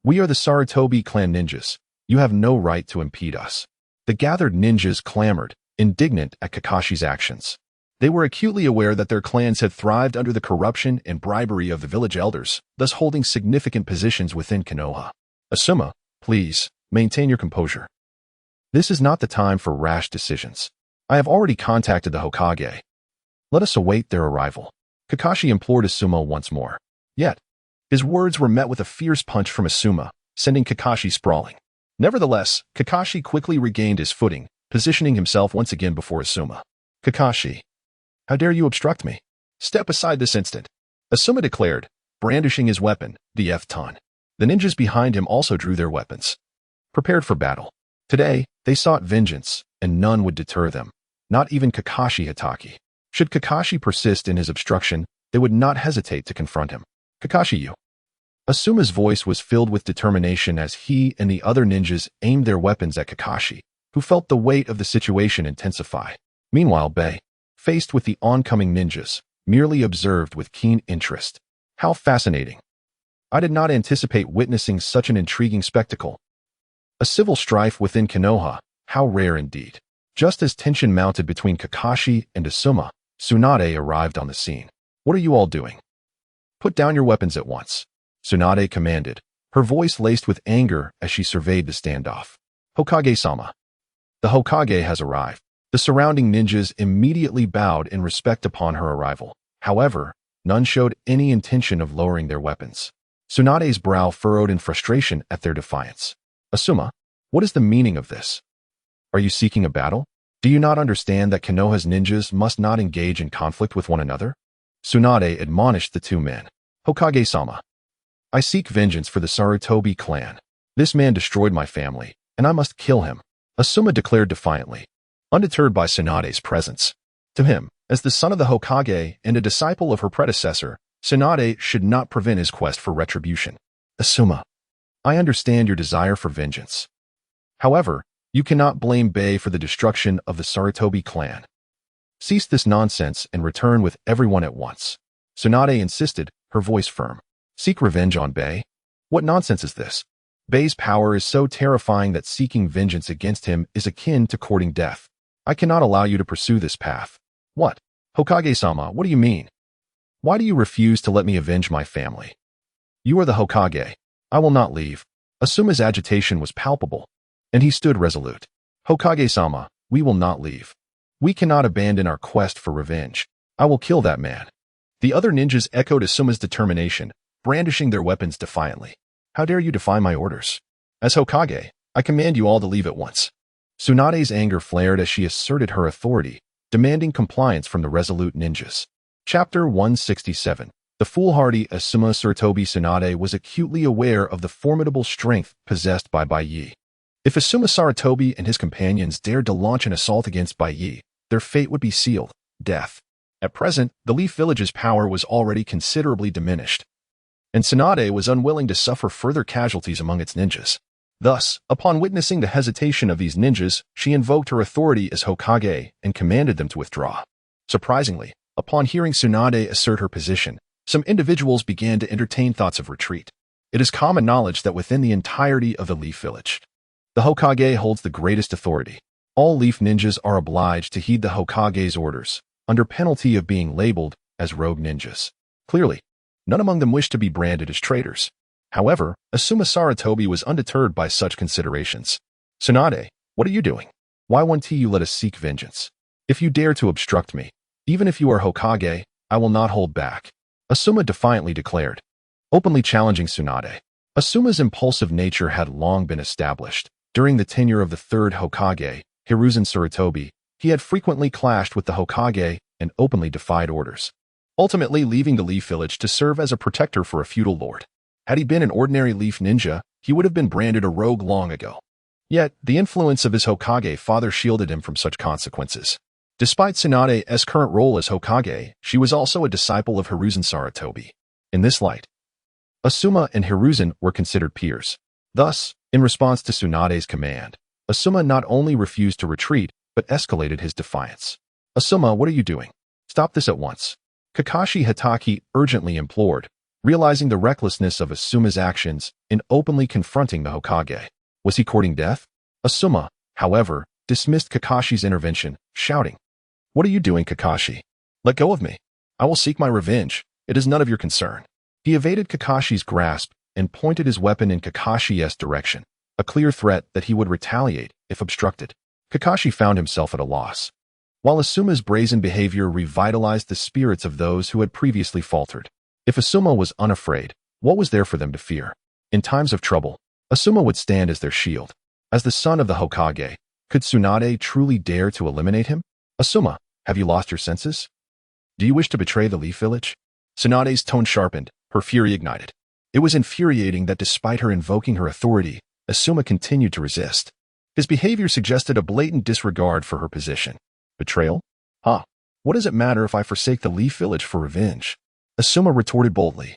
We are the Sarutobi clan ninjas. You have no right to impede us. The gathered ninjas clamored, indignant at Kakashi's actions. They were acutely aware that their clans had thrived under the corruption and bribery of the village elders, thus holding significant positions within Konoha. Asuma, please, maintain your composure. This is not the time for rash decisions. I have already contacted the Hokage. Let us await their arrival. Kakashi implored Asuma once more. Yet, his words were met with a fierce punch from Asuma, sending Kakashi sprawling. Nevertheless, Kakashi quickly regained his footing, positioning himself once again before Asuma. Kakashi, how dare you obstruct me? Step aside this instant, Asuma declared, brandishing his weapon, the F-ton. The ninjas behind him also drew their weapons, prepared for battle. Today, they sought vengeance, and none would deter them, not even Kakashi Hatake. Should Kakashi persist in his obstruction, they would not hesitate to confront him. Kakashi, you. Asuma's voice was filled with determination as he and the other ninjas aimed their weapons at Kakashi, who felt the weight of the situation intensify. Meanwhile, Baiye, faced with the oncoming ninjas, merely observed with keen interest. How fascinating. I did not anticipate witnessing such an intriguing spectacle. A civil strife within Konoha, how rare indeed. Just as tension mounted between Kakashi and Asuma, Tsunade arrived on the scene. What are you all doing? Put down your weapons at once, Tsunade commanded, her voice laced with anger as she surveyed the standoff. Hokage-sama. The Hokage has arrived. The surrounding ninjas immediately bowed in respect upon her arrival. However, none showed any intention of lowering their weapons. Tsunade's brow furrowed in frustration at their defiance. Asuma, what is the meaning of this? Are you seeking a battle? Do you not understand that Konoha's ninjas must not engage in conflict with one another? Tsunade admonished the two men. Hokage-sama, I seek vengeance for the Sarutobi clan. This man destroyed my family, and I must kill him, Asuma declared defiantly, undeterred by Tsunade's presence. To him, as the son of the Hokage and a disciple of her predecessor, Tsunade should not prevent his quest for retribution. Asuma, I understand your desire for vengeance. However, you cannot blame Baiye for the destruction of the Sarutobi clan. Cease this nonsense and return with everyone at once, Tsunade insisted, her voice firm. Seek revenge on Baiye? What nonsense is this? Baiye's power is so terrifying that seeking vengeance against him is akin to courting death. I cannot allow you to pursue this path. What? Hokage-sama, what do you mean? Why do you refuse to let me avenge my family? You are the Hokage. I will not leave. Asuma's agitation was palpable, and he stood resolute. Hokage-sama, we will not leave. We cannot abandon our quest for revenge. I will kill that man. The other ninjas echoed Asuma's determination, brandishing their weapons defiantly. How dare you defy my orders? As Hokage, I command you all to leave at once. Tsunade's anger flared as she asserted her authority, demanding compliance from the resolute ninjas. Chapter 167. The foolhardy Asuma Sarutobi Tsunade was acutely aware of the formidable strength possessed by Baiye. If Asuma Sarutobi and his companions dared to launch an assault against Baiye, their fate would be sealed, death. At present, the Leaf Village's power was already considerably diminished, and Tsunade was unwilling to suffer further casualties among its ninjas. Thus, upon witnessing the hesitation of these ninjas, she invoked her authority as Hokage and commanded them to withdraw. Surprisingly, upon hearing Tsunade assert her position, some individuals began to entertain thoughts of retreat. It is common knowledge that within the entirety of the Leaf Village, the Hokage holds the greatest authority. All Leaf ninjas are obliged to heed the Hokage's orders, under penalty of being labeled as rogue ninjas. Clearly, none among them wished to be branded as traitors. However, Asuma Sarutobi was undeterred by such considerations. Tsunade, what are you doing? Why won't you let us seek vengeance? If you dare to obstruct me, even if you are Hokage, I will not hold back, Asuma defiantly declared, openly challenging Tsunade. Asuma's impulsive nature had long been established. During the tenure of the third Hokage, Hiruzen Sarutobi, he had frequently clashed with the Hokage and openly defied orders, ultimately leaving the Leaf Village to serve as a protector for a feudal lord. Had he been an ordinary Leaf ninja, he would have been branded a rogue long ago. Yet, the influence of his Hokage father shielded him from such consequences. Despite Tsunade's current role as Hokage, she was also a disciple of Hiruzen Sarutobi. In this light, Asuma and Hiruzen were considered peers. Thus, in response to Tsunade's command, Asuma not only refused to retreat, but escalated his defiance. Asuma, what are you doing? Stop this at once, Kakashi Hatake urgently implored, realizing the recklessness of Asuma's actions in openly confronting the Hokage. Was he courting death? Asuma, however, dismissed Kakashi's intervention, shouting, what are you doing, Kakashi? Let go of me. I will seek my revenge. It is none of your concern. He evaded Kakashi's grasp and pointed his weapon in Kakashi's direction, a clear threat that he would retaliate if obstructed. Kakashi found himself at a loss. While Asuma's brazen behavior revitalized the spirits of those who had previously faltered, If Asuma was unafraid, what was there for them to fear? In times of trouble, Asuma would stand as their shield. As the son of the Hokage, could Tsunade truly dare to eliminate him? Asuma, have you lost your senses? Do you wish to betray the Leaf Village? Tsunade's tone sharpened, her fury ignited. It was infuriating that despite her invoking her authority, Asuma continued to resist. His behavior suggested a blatant disregard for her position. Betrayal? Huh. What does it matter if I forsake the Leaf Village for revenge? Asuma retorted boldly,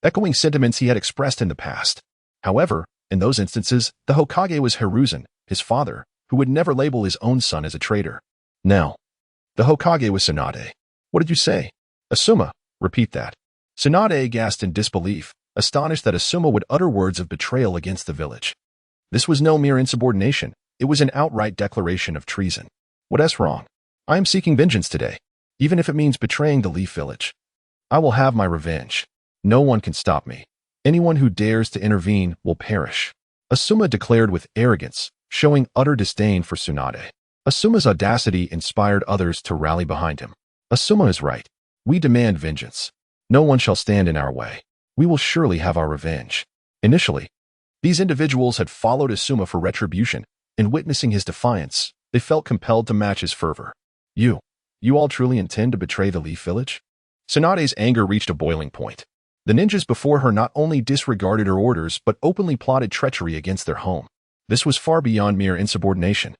echoing sentiments he had expressed in the past. However, in those instances, the Hokage was Hiruzen, his father, who would never label his own son as a traitor. Now, the Hokage was Tsunade. What did you say? Asuma, repeat that. Tsunade gasped in disbelief, astonished that Asuma would utter words of betrayal against the village. This was no mere insubordination. It was an outright declaration of treason. What's wrong? I am seeking vengeance today, even if it means betraying the Leaf Village. I will have my revenge. No one can stop me. Anyone who dares to intervene will perish. Asuma declared with arrogance, showing utter disdain for Tsunade. Asuma's audacity inspired others to rally behind him. Asuma is right. We demand vengeance. No one shall stand in our way. We will surely have our revenge. Initially, these individuals had followed Asuma for retribution, and witnessing his defiance, they felt compelled to match his fervor. You all truly intend to betray the Leaf Village? Tsunade's anger reached a boiling point. The ninjas before her not only disregarded her orders but openly plotted treachery against their home. This was far beyond mere insubordination.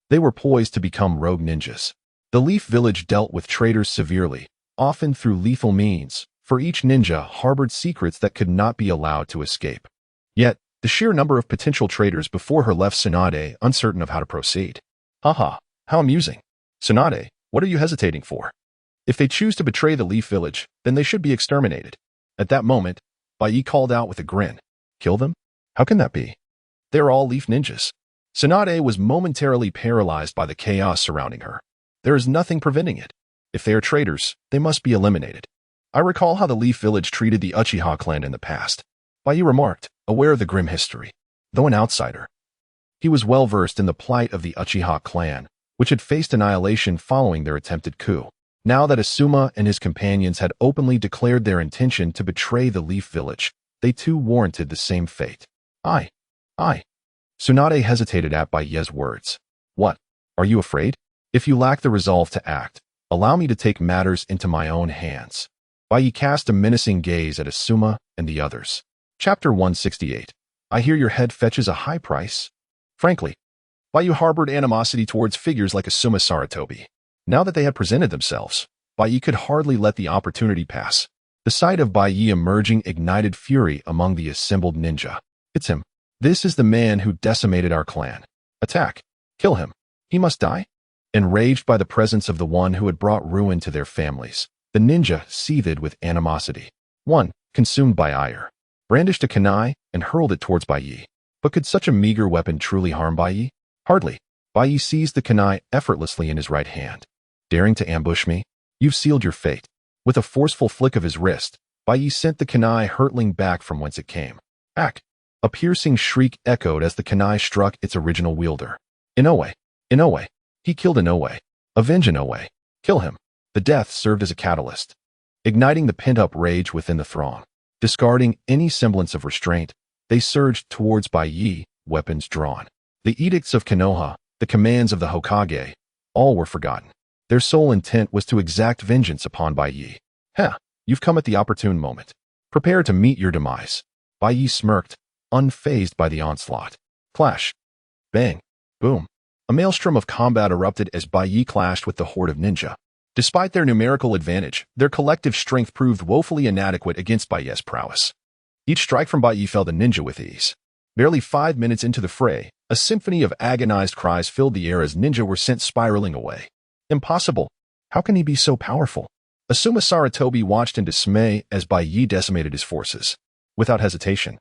They were poised to become rogue ninjas. The Leaf Village dealt with traitors severely, often through lethal means, for each ninja harbored secrets that could not be allowed to escape. Yet, the sheer number of potential traitors before her left Tsunade uncertain of how to proceed. Haha, how amusing. Tsunade, what are you hesitating for? If they choose to betray the Leaf Village, then they should be exterminated. At that moment, Baiye called out with a grin. Kill them? How can that be? They're all Leaf Ninjas. Tsunade was momentarily paralyzed by the chaos surrounding her. There is nothing preventing it. If they are traitors, they must be eliminated. I recall how the Leaf Village treated the Uchiha clan in the past. Baiye remarked, aware of the grim history. Though an outsider, he was well versed in the plight of the Uchiha clan, which had faced annihilation following their attempted coup. Now that Asuma and his companions had openly declared their intention to betray the Leaf Village, they too warranted the same fate. I. Tsunade hesitated at Baiye's words. What? Are you afraid? If you lack the resolve to act, allow me to take matters into my own hands. Baiye cast a menacing gaze at Asuma and the others. Chapter 168. I hear your head fetches a high price. Frankly, Baiye harbored animosity towards figures like Asuma Sarutobi. Now that they had presented themselves, Baiye could hardly let the opportunity pass. The sight of Baiye emerging ignited fury among the assembled ninja. It's him. This is the man who decimated our clan. Attack. Kill him. He must die. Enraged by the presence of the one who had brought ruin to their families, the ninja seethed with animosity. One, consumed by ire, brandished a kunai and hurled it towards Baiye. But could such a meager weapon truly harm Baiye? Hardly. Baiye seized the kunai effortlessly in his right hand. Daring to ambush me? You've sealed your fate. With a forceful flick of his wrist, Baiye sent the kunai hurtling back from whence it came. Ack! A piercing shriek echoed as the kunai struck its original wielder. Inoue! Inoue! He killed Inoue. Avenge Inoue. Kill him. The death served as a catalyst, igniting the pent-up rage within the throng. Discarding any semblance of restraint, they surged towards Baiye, weapons drawn. The edicts of Konoha, the commands of the Hokage, all were forgotten. Their sole intent was to exact vengeance upon Baiye. You've come at the opportune moment. Prepare to meet your demise. Baiye smirked, unfazed by the onslaught. Clash. Bang. Boom. A maelstrom of combat erupted as Baiye clashed with the horde of ninja. Despite their numerical advantage, their collective strength proved woefully inadequate against Baiye's prowess. Each strike from Baiye felled the ninja with ease. Barely 5 minutes into the fray, a symphony of agonized cries filled the air as ninja were sent spiraling away. Impossible. How can he be so powerful? Asuma Sarutobi watched in dismay as Baiye decimated his forces. Without hesitation,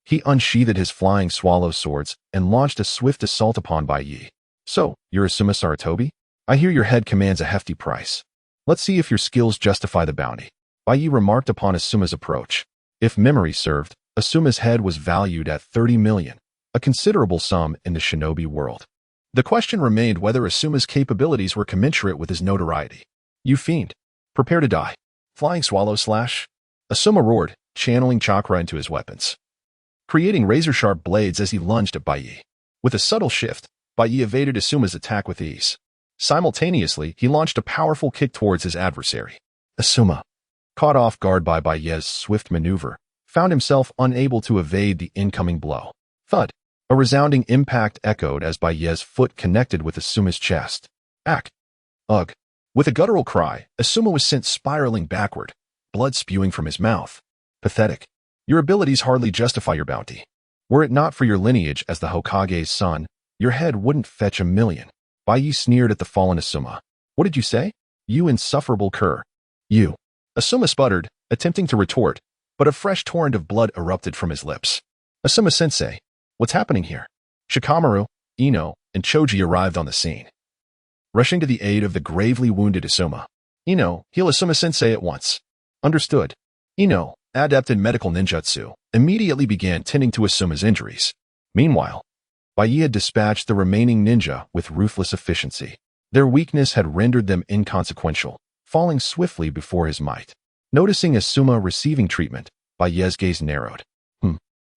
he unsheathed his flying swallow swords and launched a swift assault upon Baiye. So, you're Asuma Sarutobi? I hear your head commands a hefty price. Let's see if your skills justify the bounty. Baiye remarked upon Asuma's approach. If memory served, Asuma's head was valued at 30 million, a considerable sum in the shinobi world. The question remained whether Asuma's capabilities were commensurate with his notoriety. You fiend. Prepare to die. Flying swallow slash. Asuma roared, channeling chakra into his weapons, creating razor-sharp blades as he lunged at Baiye. With a subtle shift, Baiye evaded Asuma's attack with ease. Simultaneously, he launched a powerful kick towards his adversary. Asuma, caught off guard by Baiye's swift maneuver, found himself unable to evade the incoming blow. Thud! A resounding impact echoed as Baiye's foot connected with Asuma's chest. Ack! Ugh! With a guttural cry, Asuma was sent spiraling backward, blood spewing from his mouth. Pathetic. Your abilities hardly justify your bounty. Were it not for your lineage as the Hokage's son, your head wouldn't fetch $1 million. Baiye sneered at the fallen Asuma. What did you say? You insufferable cur. You. Asuma sputtered, attempting to retort, but a fresh torrent of blood erupted from his lips. Asuma-sensei, what's happening here? Shikamaru, Ino, and Choji arrived on the scene, rushing to the aid of the gravely wounded Asuma. Ino, heal Asuma-sensei at once. Understood. Ino, adept in medical ninjutsu, immediately began tending to Asuma's injuries. Meanwhile, Baiye had dispatched the remaining ninja with ruthless efficiency. Their weakness had rendered them inconsequential, falling swiftly before his might. Noticing Asuma receiving treatment, Baiye's gaze narrowed.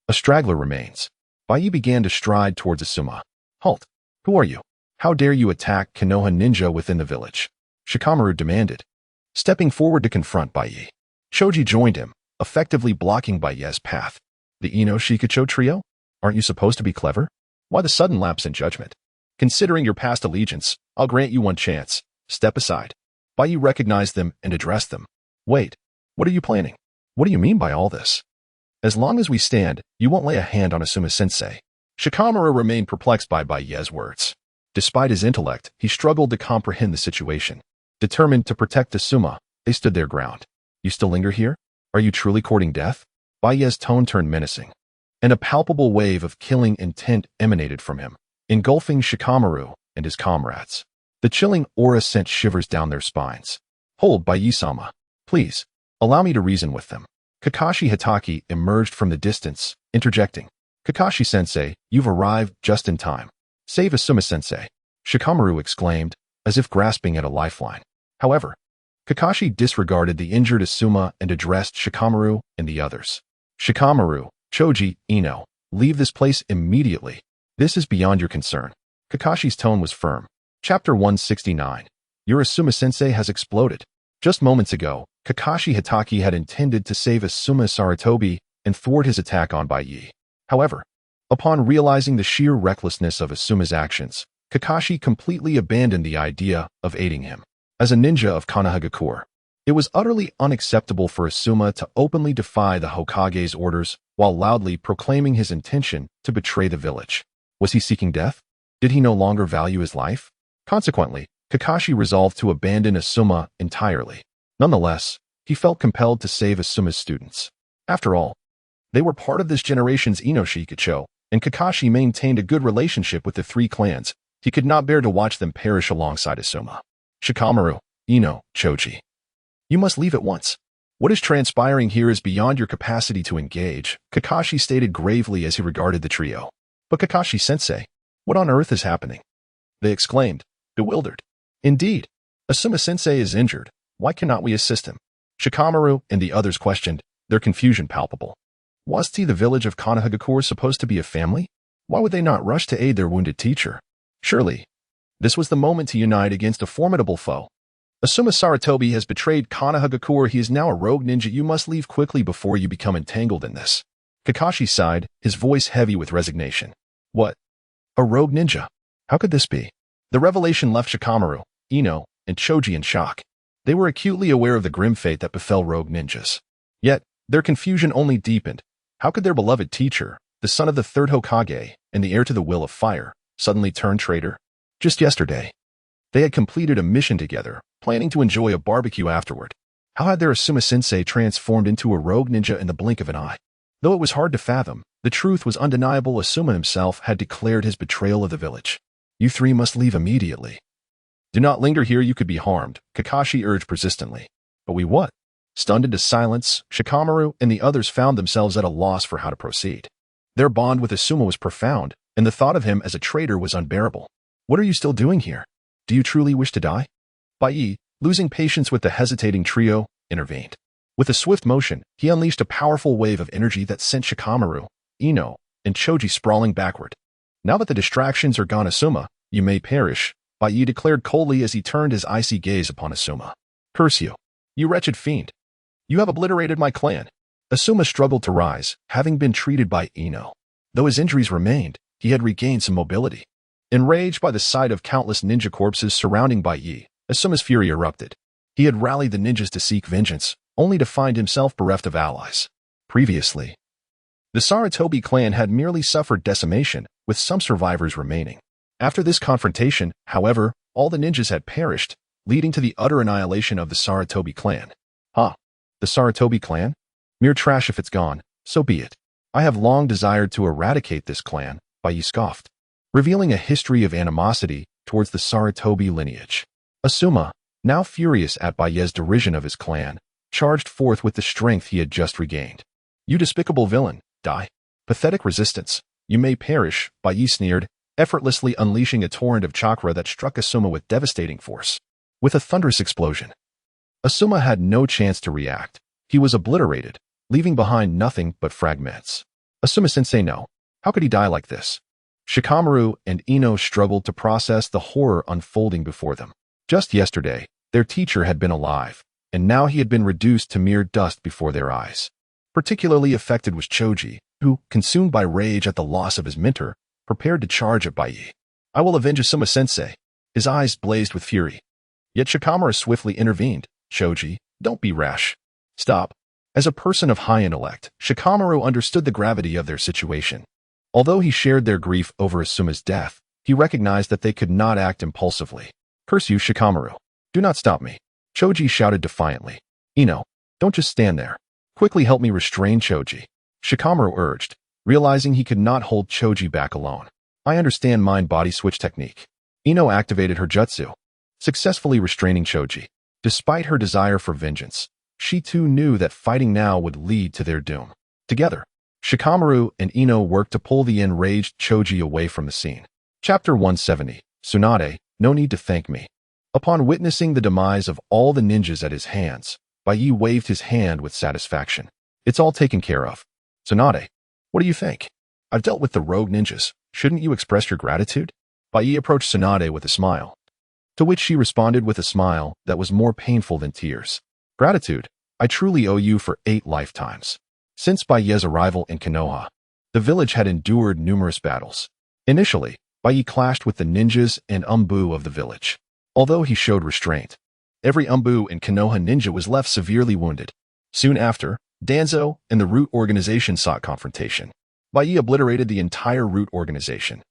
A straggler remains. Baiye began to stride towards Asuma. Halt! Who are you? How dare you attack Konoha ninja within the village? Shikamaru demanded, stepping forward to confront Baiye. Choji joined him, effectively blocking Baiye's path. The Ino Shikacho trio? Aren't you supposed to be clever? Why the sudden lapse in judgment? Considering your past allegiance, I'll grant you one chance. Step aside. Baiye recognized them and addressed them. Wait, what are you planning? What do you mean by all this? As long as we stand, you won't lay a hand on Asuma-sensei. Shikamaru remained perplexed by Baiye's words. Despite his intellect, he struggled to comprehend the situation. Determined to protect Asuma, they stood their ground. You still linger here? Are you truly courting death? Baiye's tone turned menacing, and a palpable wave of killing intent emanated from him, engulfing Shikamaru and his comrades. The chilling aura sent shivers down their spines. Hold, Baiye-sama. Please, allow me to reason with them. Kakashi Hitaki emerged from the distance, interjecting. Kakashi-sensei, you've arrived just in time. Save Asuma-sensei, Shikamaru exclaimed, as if grasping at a lifeline. However, Kakashi disregarded the injured Asuma and addressed Shikamaru and the others. Shikamaru, Choji, Ino, leave this place immediately. This is beyond your concern. Kakashi's tone was firm. Chapter 169. Your Asuma-sensei has exploded. Just moments ago, Kakashi Hitaki had intended to save Asuma Sarutobi and thwart his attack on Baiye. However, upon realizing the sheer recklessness of Asuma's actions, Kakashi completely abandoned the idea of aiding him. As a ninja of Konoha, it was utterly unacceptable for Asuma to openly defy the Hokage's orders while loudly proclaiming his intention to betray the village. Was he seeking death? Did he no longer value his life? Consequently, Kakashi resolved to abandon Asuma entirely. Nonetheless, he felt compelled to save Asuma's students. After all, they were part of this generation's Ino Shikacho, and Kakashi maintained a good relationship with the three clans. He could not bear to watch them perish alongside Asuma. Shikamaru, Ino, Choji. You must leave at once. What is transpiring here is beyond your capacity to engage, Kakashi stated gravely as he regarded the trio. But Kakashi-sensei, what on earth is happening? They exclaimed, bewildered. Indeed, Asuma-sensei is injured. Why cannot we assist him? Shikamaru and the others questioned, their confusion palpable. Wasn't the village of Konoha supposed to be a family? Why would they not rush to aid their wounded teacher? Surely, this was the moment to unite against a formidable foe. Asuma Sarutobi has betrayed Konoha. He is now a rogue ninja. You must leave quickly before you become entangled in this. Kakashi sighed, his voice heavy with resignation. What? A rogue ninja? How could this be? The revelation left Shikamaru, Ino, and Choji in shock. They were acutely aware of the grim fate that befell rogue ninjas. Yet, their confusion only deepened. How could their beloved teacher, the son of the third Hokage and the heir to the will of fire, suddenly turn traitor? Just yesterday, they had completed a mission together, planning to enjoy a barbecue afterward. How had their Asuma-sensei transformed into a rogue ninja in the blink of an eye? Though it was hard to fathom, the truth was undeniable. Asuma himself had declared his betrayal of the village. You three must leave immediately. Do not linger here, you could be harmed, Kakashi urged persistently. But we what? Stunned into silence, Shikamaru and the others found themselves at a loss for how to proceed. Their bond with Asuma was profound, and the thought of him as a traitor was unbearable. What are you still doing here? Do you truly wish to die? Baiye, losing patience with the hesitating trio, intervened. With a swift motion, he unleashed a powerful wave of energy that sent Shikamaru, Ino, and Choji sprawling backward. Now that the distractions are gone, Asuma, you may perish, Baiye declared coldly as he turned his icy gaze upon Asuma. Curse you, you wretched fiend. You have obliterated my clan. Asuma struggled to rise, having been treated by Ino. Though his injuries remained, he had regained some mobility. Enraged by the sight of countless ninja corpses surrounding Baiye, Asuma's fury erupted. He had rallied the ninjas to seek vengeance, only to find himself bereft of allies. Previously, the Sarutobi clan had merely suffered decimation, with some survivors remaining. After this confrontation, however, all the ninjas had perished, leading to the utter annihilation of the Sarutobi clan. The Sarutobi clan? Mere trash if it's gone, so be it. I have long desired to eradicate this clan, Baiye scoffed, revealing a history of animosity towards the Sarutobi lineage. Asuma, now furious at Baiye's derision of his clan, charged forth with the strength he had just regained. You despicable villain, die. Pathetic resistance. You may perish, Baiye sneered, effortlessly unleashing a torrent of chakra that struck Asuma with devastating force. With a thunderous explosion, Asuma had no chance to react. He was obliterated, leaving behind nothing but fragments. Asuma-sensei, no. How could he die like this? Shikamaru and Ino struggled to process the horror unfolding before them. Just yesterday, their teacher had been alive, and now he had been reduced to mere dust before their eyes. Particularly affected was Choji, who, consumed by rage at the loss of his mentor, prepared to charge at Baiye. I will avenge Asuma-sensei. His eyes blazed with fury. Yet Shikamaru swiftly intervened. Choji, don't be rash. Stop. As a person of high intellect, Shikamaru understood the gravity of their situation. Although he shared their grief over Asuma's death, he recognized that they could not act impulsively. Curse you, Shikamaru. Do not stop me. Choji shouted defiantly. Ino, don't just stand there. Quickly help me restrain Choji. Shikamaru urged, realizing he could not hold Choji back alone. I understand mind-body switch technique. Ino activated her jutsu, successfully restraining Choji. Despite her desire for vengeance, she too knew that fighting now would lead to their doom. Together, Shikamaru and Ino worked to pull the enraged Choji away from the scene. Chapter 170. Tsunade, no need to thank me. Upon witnessing the demise of all the ninjas at his hands, Baiye waved his hand with satisfaction. It's all taken care of. Tsunade, what do you think? I've dealt with the rogue ninjas. Shouldn't you express your gratitude? Baiye approached Tsunade with a smile, to which she responded with a smile that was more painful than tears. Gratitude, I truly owe you for 8 lifetimes. Since Baiye's arrival in Konoha, the village had endured numerous battles. Initially, Baiye clashed with the ninjas and Umbu of the village. Although he showed restraint, every Umbu and Konoha ninja was left severely wounded. Soon after, Danzo and the Root organization sought confrontation. Baiye obliterated the entire Root organization.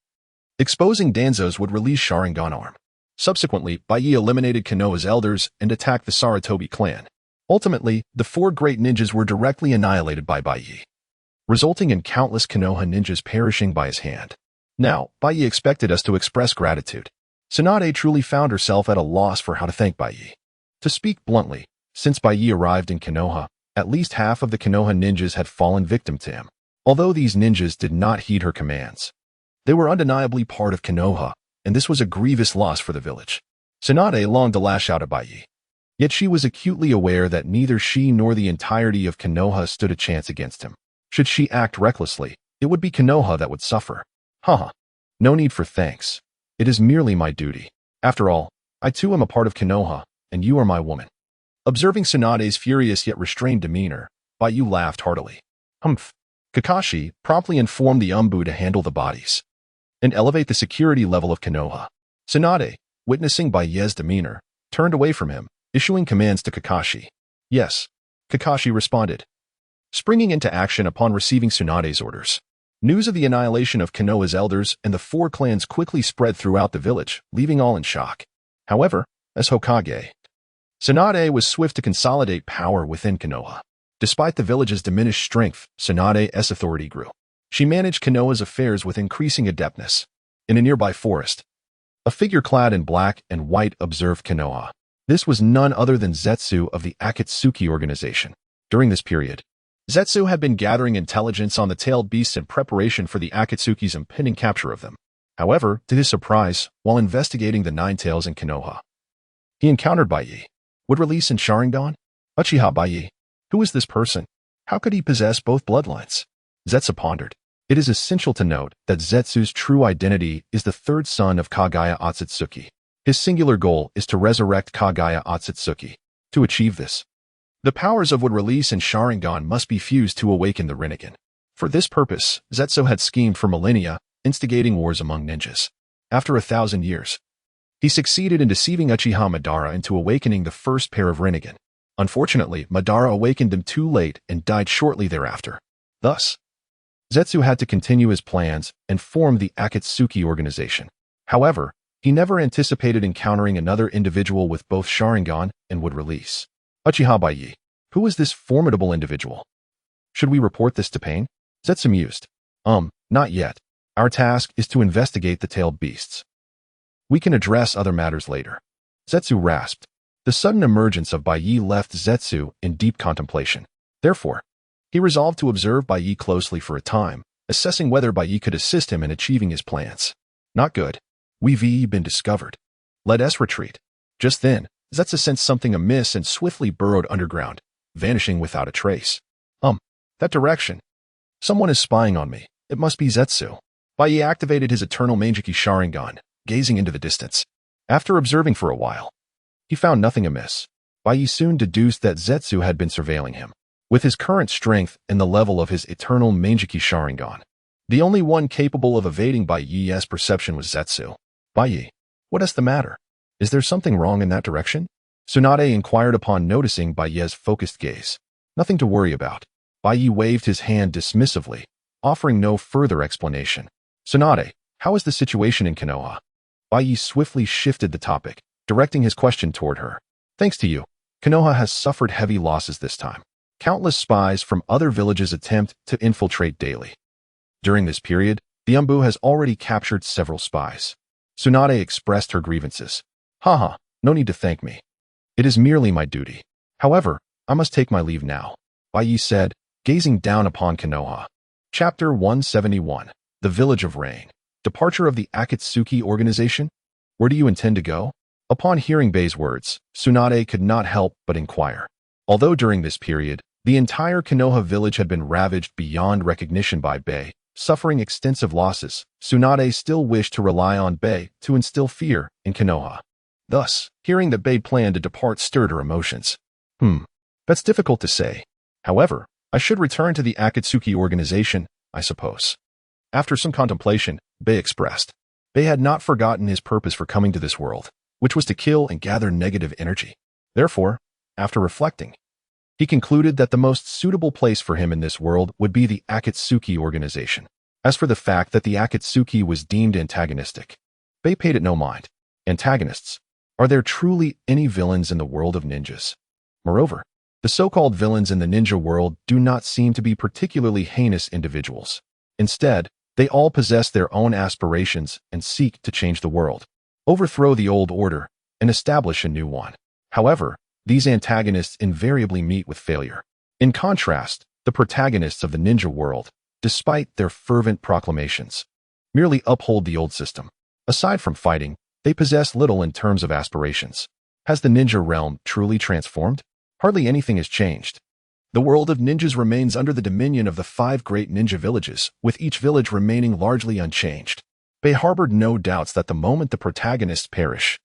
Exposing Danzo's would release Sharingan arm. Subsequently, Baiye eliminated Konoha's elders and attacked the Sarutobi clan. Ultimately, the 4 great ninjas were directly annihilated by Baiye, resulting in countless Konoha ninjas perishing by his hand. Now, Baiye expected us to express gratitude. Tsunade truly found herself at a loss for how to thank Baiye. To speak bluntly, since Baiye arrived in Konoha, at least half of the Konoha ninjas had fallen victim to him. Although these ninjas did not heed her commands, they were undeniably part of Konoha, and this was a grievous loss for the village. Tsunade longed to lash out at Baiye. Yet she was acutely aware that neither she nor the entirety of Konoha stood a chance against him. Should she act recklessly, it would be Konoha that would suffer. No need for thanks. It is merely my duty. After all, I too am a part of Konoha, and you are my woman. Observing Tsunade's furious yet restrained demeanor, Baiye laughed heartily. Kakashi promptly informed the Umbu to handle the bodies and elevate the security level of Konoha. Tsunade, witnessing Baiye's demeanor, turned away from him, issuing commands to Kakashi. Yes, Kakashi responded, springing into action upon receiving Tsunade's orders. News of the annihilation of Konoha's elders and the 4 clans quickly spread throughout the village, leaving all in shock. However, as Hokage, Tsunade was swift to consolidate power within Konoha. Despite the village's diminished strength, Tsunade's authority grew. She managed Konoha's affairs with increasing adeptness. In a nearby forest, a figure clad in black and white observed Konoha. This was none other than Zetsu of the Akatsuki organization. During this period, Zetsu had been gathering intelligence on the tailed beasts in preparation for the Akatsuki's impending capture of them. However, to his surprise, while investigating the Nine Tails in Konoha, he encountered Baiye. Would release in Sharingan? Uchiha Baiye. Who is this person? How could he possess both bloodlines? Zetsu pondered. It is essential to note that Zetsu's true identity is the third son of Kagaya Otsutsuki. His singular goal is to resurrect Kagaya Otsutsuki. To achieve this, the powers of would release and Sharingan must be fused to awaken the Rinnegan. For this purpose, Zetsu had schemed for millennia, instigating wars among ninjas. After 1,000 years, he succeeded in deceiving Uchiha Madara into awakening the first pair of Rinnegan. Unfortunately, Madara awakened them too late and died shortly thereafter. Thus, Zetsu had to continue his plans and form the Akatsuki organization. However, he never anticipated encountering another individual with both Sharingan and would release. Uchiha Baiye. Who is this formidable individual? Should we report this to Pain? Zetsu mused. Not yet. Our task is to investigate the tailed beasts. We can address other matters later. Zetsu rasped. The sudden emergence of Baiye left Zetsu in deep contemplation. Therefore, he resolved to observe Baiye closely for a time, assessing whether Baiye could assist him in achieving his plans. Not good. We've been discovered. Let us retreat. Just then, Zetsu sensed something amiss and swiftly burrowed underground, vanishing without a trace. That direction. Someone is spying on me. It must be Zetsu. Baiye activated his eternal Manjiki Sharingan, gazing into the distance. After observing for a while, he found nothing amiss. Baiye soon deduced that Zetsu had been surveilling him. With his current strength and the level of his eternal Manjiki Sharingan, the only one capable of evading Baiye's perception was Zetsu. Baiye, what is the matter? Is there something wrong in that direction? Tsunade inquired upon noticing Baiye's focused gaze. Nothing to worry about. Baiye waved his hand dismissively, offering no further explanation. Tsunade, how is the situation in Konoha? Baiye swiftly shifted the topic, directing his question toward her. Thanks to you, Konoha has suffered heavy losses this time. Countless spies from other villages attempt to infiltrate daily. During this period, the Umbu has already captured several spies. Tsunade expressed her grievances. Haha, no need to thank me. It is merely my duty. However, I must take my leave now, Baiye said, gazing down upon Konoha. Chapter 171. The Village of Rain. Departure of the Akatsuki organization? Where do you intend to go? Upon hearing Bai's words, Tsunade could not help but inquire. Although during this period, the entire Konoha village had been ravaged beyond recognition by Bai, suffering extensive losses, Tsunade still wished to rely on Bai to instill fear in Konoha. Thus, hearing that Bai planned to depart stirred her emotions. That's difficult to say. However, I should return to the Akatsuki organization, I suppose. After some contemplation, Bai expressed. Bai had not forgotten his purpose for coming to this world, which was to kill and gather negative energy. Therefore, after reflecting, he concluded that the most suitable place for him in this world would be the Akatsuki organization. As for the fact that the Akatsuki was deemed antagonistic, Bai paid it no mind. Antagonists. Are there truly any villains in the world of ninjas? Moreover, the so-called villains in the ninja world do not seem to be particularly heinous individuals. Instead, they all possess their own aspirations and seek to change the world, overthrow the old order, and establish a new one. However, these antagonists invariably meet with failure. In contrast, the protagonists of the ninja world, despite their fervent proclamations, merely uphold the old system. Aside from fighting, they possess little in terms of aspirations. Has the ninja realm truly transformed? Hardly anything has changed. The world of ninjas remains under the dominion of the 5 great ninja villages, with each village remaining largely unchanged. Bai harbored no doubts that the moment the protagonists perish,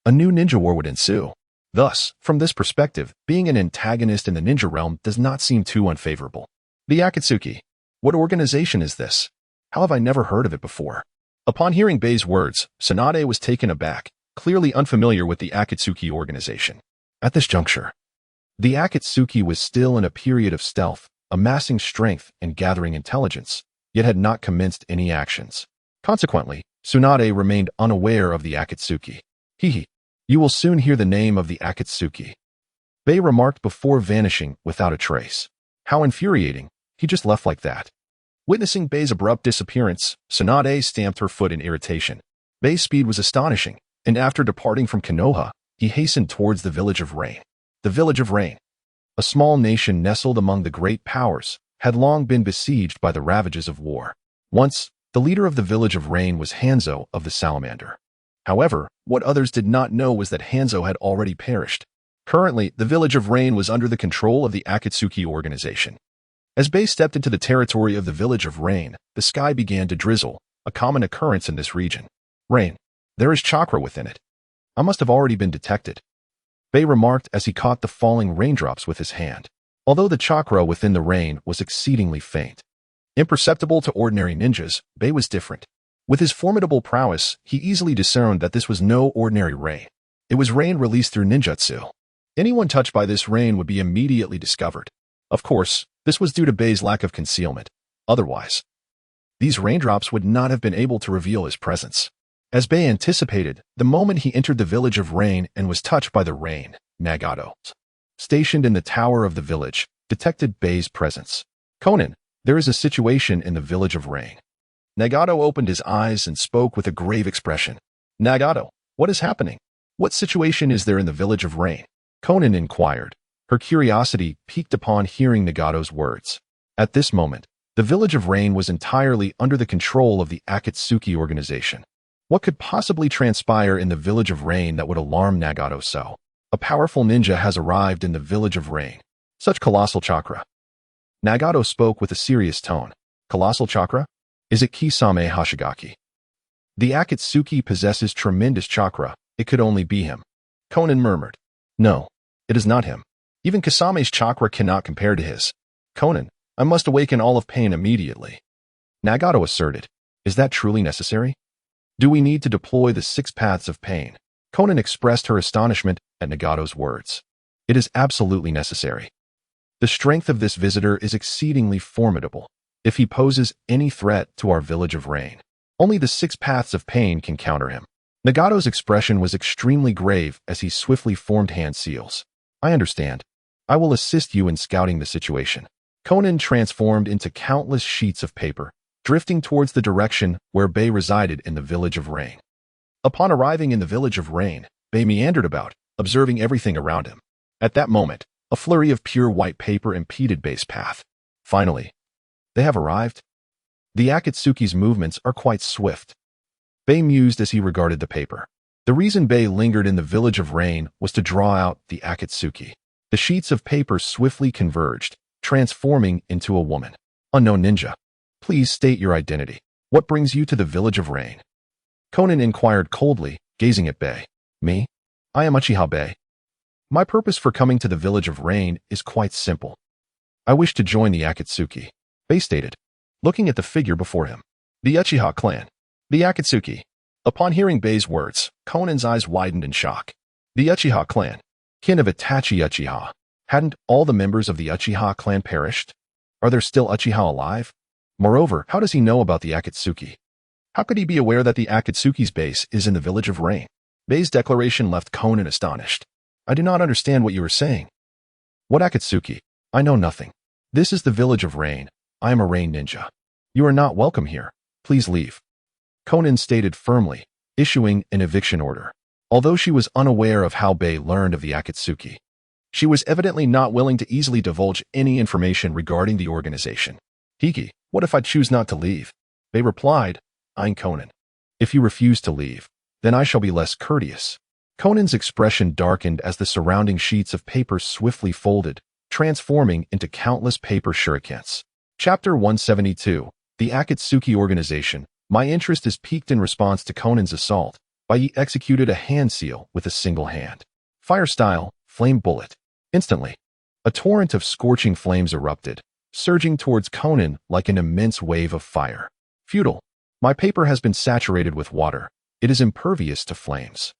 a new ninja war would ensue. Thus, from this perspective, being an antagonist in the ninja realm does not seem too unfavorable. The Akatsuki. What organization is this? How have I never heard of it before? Upon hearing Bai's words, Tsunade was taken aback, clearly unfamiliar with the Akatsuki organization. At this juncture, the Akatsuki was still in a period of stealth, amassing strength and gathering intelligence, yet had not commenced any actions. Consequently, Tsunade remained unaware of the Akatsuki. You will soon hear the name of the Akatsuki, Bai remarked before vanishing without a trace. How infuriating, he just left like that. Witnessing Bai's abrupt disappearance, Tsunade stamped her foot in irritation. Bai's speed was astonishing, and after departing from Konoha, he hastened towards the Village of Rain. The Village of Rain, a small nation nestled among the great powers, had long been besieged by the ravages of war. Once, the leader of the Village of Rain was Hanzo of the Salamander. However, what others did not know was that Hanzo had already perished. Currently, the village of Rain was under the control of the Akatsuki organization. As Bei stepped into the territory of the village of Rain, the sky began to drizzle, a common occurrence in this region. Rain. There is chakra within it. I must have already been detected, Bei remarked as he caught the falling raindrops with his hand. Although the chakra within the rain was exceedingly faint, imperceptible to ordinary ninjas, Bei was different. With his formidable prowess, he easily discerned that this was no ordinary rain. It was rain released through ninjutsu. Anyone touched by this rain would be immediately discovered. Of course, this was due to Bei's lack of concealment. Otherwise, these raindrops would not have been able to reveal his presence. As Bei anticipated, the moment he entered the village of Rain and was touched by the rain, Nagato, stationed in the tower of the village, detected Bei's presence. Conan, there is a situation in the village of Rain. Nagato opened his eyes and spoke with a grave expression. Nagato, what is happening? What situation is there in the village of Rain? Conan inquired. Her curiosity piqued upon hearing Nagato's words. At this moment, the village of Rain was entirely under the control of the Akatsuki organization. What could possibly transpire in the village of Rain that would alarm Nagato so? A powerful ninja has arrived in the village of Rain. Such colossal chakra. Nagato spoke with a serious tone. Colossal chakra? Is it Kisame Hoshigaki? The Akatsuki possesses tremendous chakra. It could only be him. Conan murmured. No, it is not him. Even Kisame's chakra cannot compare to his. Conan, I must awaken all of pain immediately. Nagato asserted. Is that truly necessary? Do we need to deploy the 6 paths of pain? Conan expressed her astonishment at Nagato's words. It is absolutely necessary. The strength of this visitor is exceedingly formidable. If he poses any threat to our village of Rain, only the 6 paths of pain can counter him. Nagato's expression was extremely grave as he swiftly formed hand seals. I understand. I will assist you in scouting the situation. Conan transformed into countless sheets of paper, drifting towards the direction where Bei resided in the village of Rain. Upon arriving in the village of Rain, Bei meandered about, observing everything around him. At that moment, a flurry of pure white paper impeded Bei's path. Finally, they have arrived? The Akatsuki's movements are quite swift. Bei mused as he regarded the paper. The reason Bei lingered in the village of Rain was to draw out the Akatsuki. The sheets of paper swiftly converged, transforming into a woman. Unknown ninja. Please state your identity. What brings you to the village of Rain? Conan inquired coldly, gazing at Bei. Me? I am Uchiha Baiye. My purpose for coming to the village of Rain is quite simple. I wish to join the Akatsuki, Bei stated, looking at the figure before him. The Uchiha clan. The Akatsuki. Upon hearing Bei's words, Conan's eyes widened in shock. The Uchiha clan. Kin of Itachi Uchiha. Hadn't all the members of the Uchiha clan perished? Are there still Uchiha alive? Moreover, how does he know about the Akatsuki? How could he be aware that the Akatsuki's base is in the village of Rain? Bei's declaration left Conan astonished. I do not understand what you are saying. What Akatsuki? I know nothing. This is the village of Rain. I am a Rain ninja. You are not welcome here. Please leave. Conan stated firmly, issuing an eviction order. Although she was unaware of how Bei learned of the Akatsuki, she was evidently not willing to easily divulge any information regarding the organization. Hiki, what if I choose not to leave? Bei replied, eyeing Conan. If you refuse to leave, then I shall be less courteous. Conan's expression darkened as the surrounding sheets of paper swiftly folded, transforming into countless paper shurikens. Chapter 172, The Akatsuki Organization. My interest is piqued in response to Conan's assault. Baiye executed a hand seal with a single hand. Fire style, flame bullet. Instantly, a torrent of scorching flames erupted, surging towards Conan like an immense wave of fire. Futile. My paper has been saturated with water. It is impervious to flames.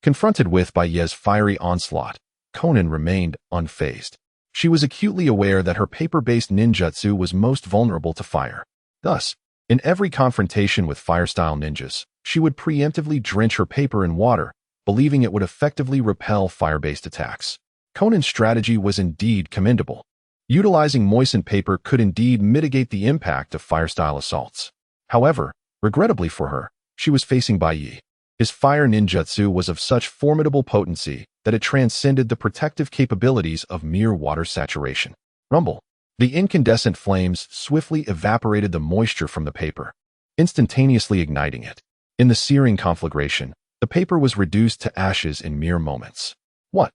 Confronted with Baiye's fiery onslaught, Conan remained unfazed. She was acutely aware that her paper-based ninjutsu was most vulnerable to fire. Thus, in every confrontation with fire-style ninjas, she would preemptively drench her paper in water, believing it would effectively repel fire-based attacks. Conan's strategy was indeed commendable. Utilizing moistened paper could indeed mitigate the impact of fire-style assaults. However, regrettably for her, she was facing Baiye. His fire ninjutsu was of such formidable potency that it transcended the protective capabilities of mere water saturation. Rumble. The incandescent flames swiftly evaporated the moisture from the paper, instantaneously igniting it. In the searing conflagration, the paper was reduced to ashes in mere moments. What?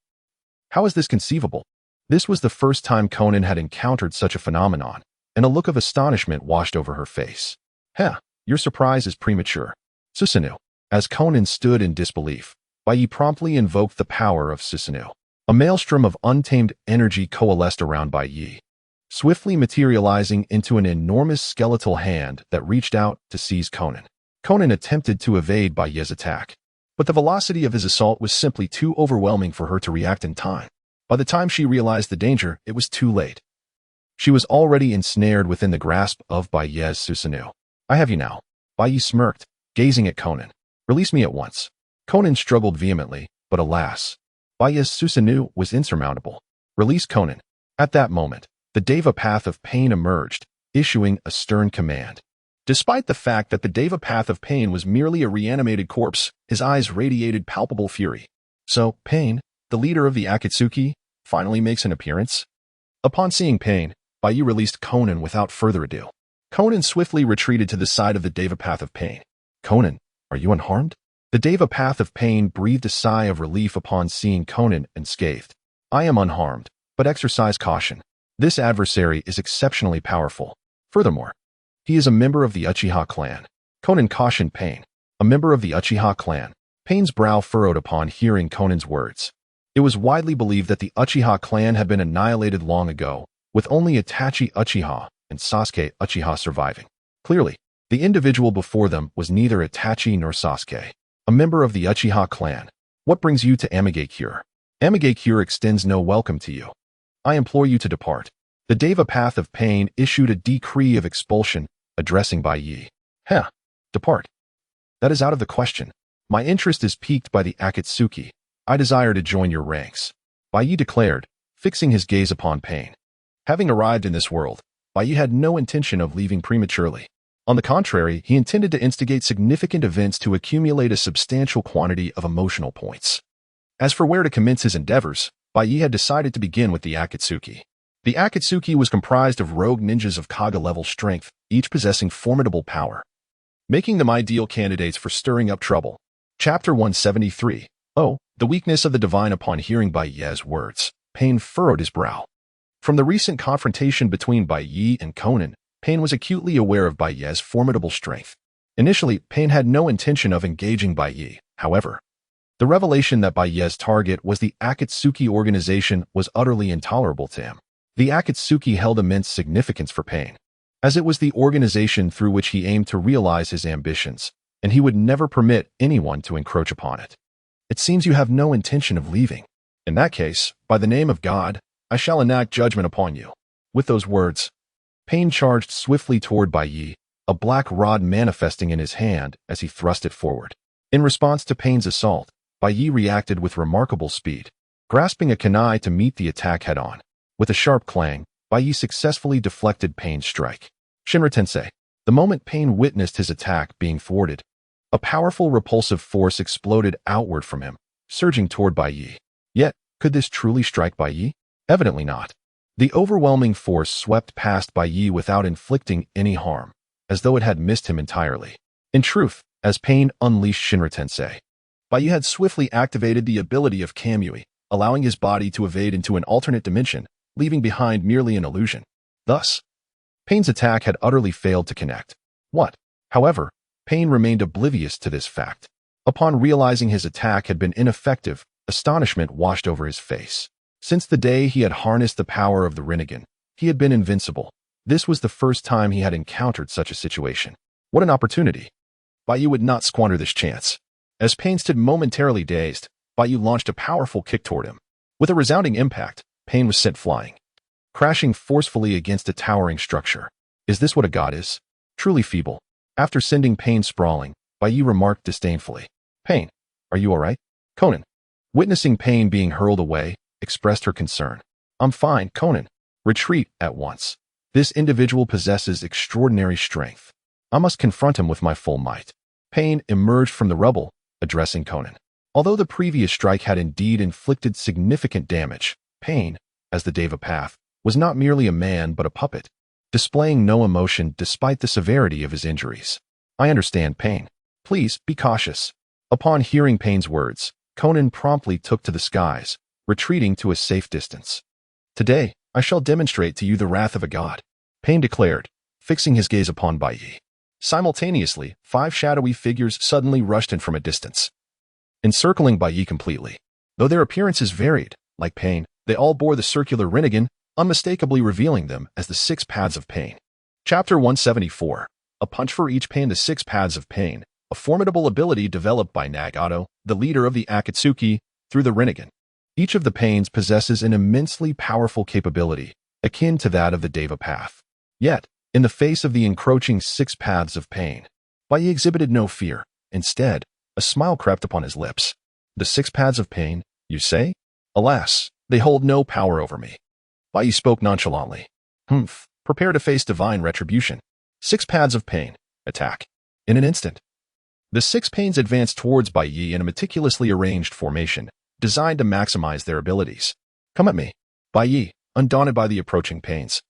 How is this conceivable? This was the first time Conan had encountered such a phenomenon, and a look of astonishment washed over her face. Heh, your surprise is premature. Susanoo. As Conan stood in disbelief, Baiye promptly invoked the power of Susanoo. A maelstrom of untamed energy coalesced around Baiye, swiftly materializing into an enormous skeletal hand that reached out to seize Conan. Conan attempted to evade Baiye's attack, but the velocity of his assault was simply too overwhelming for her to react in time. By the time she realized the danger, it was too late. She was already ensnared within the grasp of Baiye's Susanoo. I have you now. Baiye smirked, gazing at Conan. Release me at once. Conan struggled vehemently, but alas, Baiye's Susanoo was insurmountable. Release Conan. At that moment, the Deva Path of Pain emerged, issuing a stern command. Despite the fact that the Deva Path of Pain was merely a reanimated corpse, his eyes radiated palpable fury. So, Pain, the leader of the Akatsuki, finally makes an appearance? Upon seeing Pain, Baiye released Conan without further ado. Conan swiftly retreated to the side of the Deva Path of Pain. Conan, are you unharmed? The Deva Path of Pain breathed a sigh of relief upon seeing Conan and scathed. I am unharmed, but exercise caution. This adversary is exceptionally powerful. Furthermore, he is a member of the Uchiha clan. Conan cautioned Pain. A member of the Uchiha clan. Pain's brow furrowed upon hearing Conan's words. It was widely believed that the Uchiha clan had been annihilated long ago, with only Itachi Uchiha and Sasuke Uchiha surviving. Clearly, the individual before them was neither Itachi nor Sasuke. A member of the Uchiha clan. What brings you to Amigakure? Amigakure extends no welcome to you. I implore you to depart. The Deva Path of Pain issued a decree of expulsion, addressing Baiye. Heh, depart. That is out of the question. My interest is piqued by the Akatsuki. I desire to join your ranks. Baiye declared, fixing his gaze upon Pain. Having arrived in this world, Baiye had no intention of leaving prematurely. On the contrary, he intended to instigate significant events to accumulate a substantial quantity of emotional points. As for where to commence his endeavors, Baiye had decided to begin with the Akatsuki. The Akatsuki was comprised of rogue ninjas of Kaga-level strength, each possessing formidable power, making them ideal candidates for stirring up trouble. Chapter 173. Oh, the weakness of the divine. Upon hearing Baiye's words, Pain furrowed his brow. From the recent confrontation between Baiye and Conan, Pain was acutely aware of Baiye's formidable strength. Initially, Pain had no intention of engaging Baiye. However, the revelation that Baiye's target was the Akatsuki organization was utterly intolerable to him. The Akatsuki held immense significance for Pain, as it was the organization through which he aimed to realize his ambitions, and he would never permit anyone to encroach upon it. It seems you have no intention of leaving. In that case, by the name of God, I shall enact judgment upon you. With those words, Pain charged swiftly toward Baiye, a black rod manifesting in his hand as he thrust it forward. In response to Pain's assault, Baiye reacted with remarkable speed, grasping a kunai to meet the attack head-on. With a sharp clang, Baiye successfully deflected Pain's strike. Shinra Tensei. The moment Pain witnessed his attack being thwarted, a powerful repulsive force exploded outward from him, surging toward Baiye. Yet, could this truly strike Baiye? Evidently not. The overwhelming force swept past Baiye without inflicting any harm, as though it had missed him entirely. In truth, as Pain unleashed Shinra Tensei, Baiye had swiftly activated the ability of Kamui, allowing his body to evade into an alternate dimension, leaving behind merely an illusion. Thus, Pain's attack had utterly failed to connect. However, Pain remained oblivious to this fact. Upon realizing his attack had been ineffective, astonishment washed over his face. Since the day he had harnessed the power of the Rinnegan, he had been invincible. This was the first time he had encountered such a situation. What an opportunity! Baiye would not squander this chance. As Pain stood momentarily dazed, Baiye launched a powerful kick toward him. With a resounding impact, Pain was sent flying, crashing forcefully against a towering structure. Is this what a god is? Truly feeble. After sending Pain sprawling, Baiye remarked disdainfully, Pain, are you alright? Conan, witnessing Pain being hurled away, expressed her concern. I'm fine, Conan. Retreat at once. This individual possesses extraordinary strength. I must confront him with my full might. Pain emerged from the rubble, addressing Conan. Although the previous strike had indeed inflicted significant damage, Pain, as the Deva Path, was not merely a man but a puppet, displaying no emotion despite the severity of his injuries. I understand, Pain. Please be cautious. Upon hearing Pain's words, Conan promptly took to the skies, retreating to a safe distance. Today, I shall demonstrate to you the wrath of a god, Pain declared, fixing his gaze upon Baiye. Simultaneously, 5 shadowy figures suddenly rushed in from a distance, encircling Baiye completely. Though their appearances varied, like Pain, they all bore the circular Rinnegan, unmistakably revealing them as the 6 Paths of Pain. Chapter 174. A punch for each pain. The 6 Paths of Pain, a formidable ability developed by Nagato, the leader of the Akatsuki, through the Rinnegan. Each of the pains possesses an immensely powerful capability, akin to that of the Deva Path. Yet, in the face of the encroaching 6 Paths of Pain, Baiye exhibited no fear. Instead, a smile crept upon his lips. The 6 Paths of Pain, you say? Alas, they hold no power over me. Baiye spoke nonchalantly. Prepare to face divine retribution. 6 Paths of Pain. Attack. In an instant, the 6 pains advanced towards Baiye in a meticulously arranged formation, designed to maximize their abilities. Come at me. Baiye, undaunted by the approaching pains,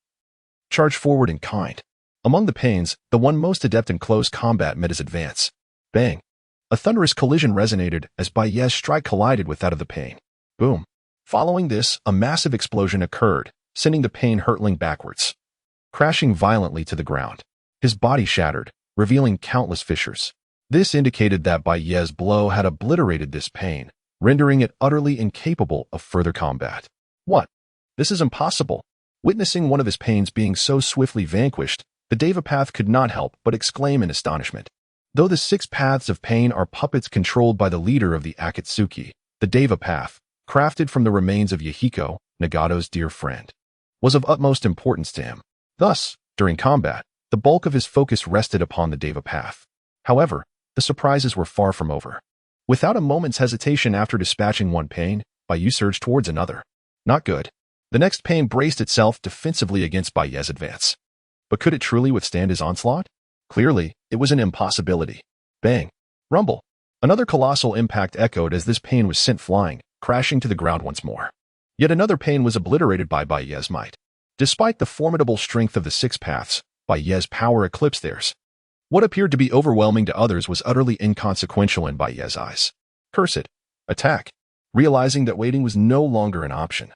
charged forward in kind. Among the pains, the one most adept in close combat met his advance. Bang! A thunderous collision resonated as Baiye's strike collided with that of the pain. Boom! Following this, a massive explosion occurred, sending the pain hurtling backwards, crashing violently to the ground. His body shattered, revealing countless fissures. This indicated that Baiye's blow had obliterated this pain, rendering it utterly incapable of further combat. What? This is impossible. Witnessing one of his pains being so swiftly vanquished, the Deva Path could not help but exclaim in astonishment. Though the 6 Paths of Pain are puppets controlled by the leader of the Akatsuki, the Deva Path, crafted from the remains of Yahiko, Nagato's dear friend, was of utmost importance to him. Thus, during combat, the bulk of his focus rested upon the Deva Path. However, the surprises were far from over. Without a moment's hesitation after dispatching one pain, Baiye surged towards another. Not good. The next pain braced itself defensively against Baiye's advance. But could it truly withstand his onslaught? Clearly, it was an impossibility. Bang! Rumble! Another colossal impact echoed as this pain was sent flying, crashing to the ground once more. Yet another pain was obliterated by Baiye's might. Despite the formidable strength of the 6 Paths, Baiye's power eclipsed theirs. What appeared to be overwhelming to others was utterly inconsequential in Baiye's eyes. Curse it. Attack. Realizing that waiting was no longer an option,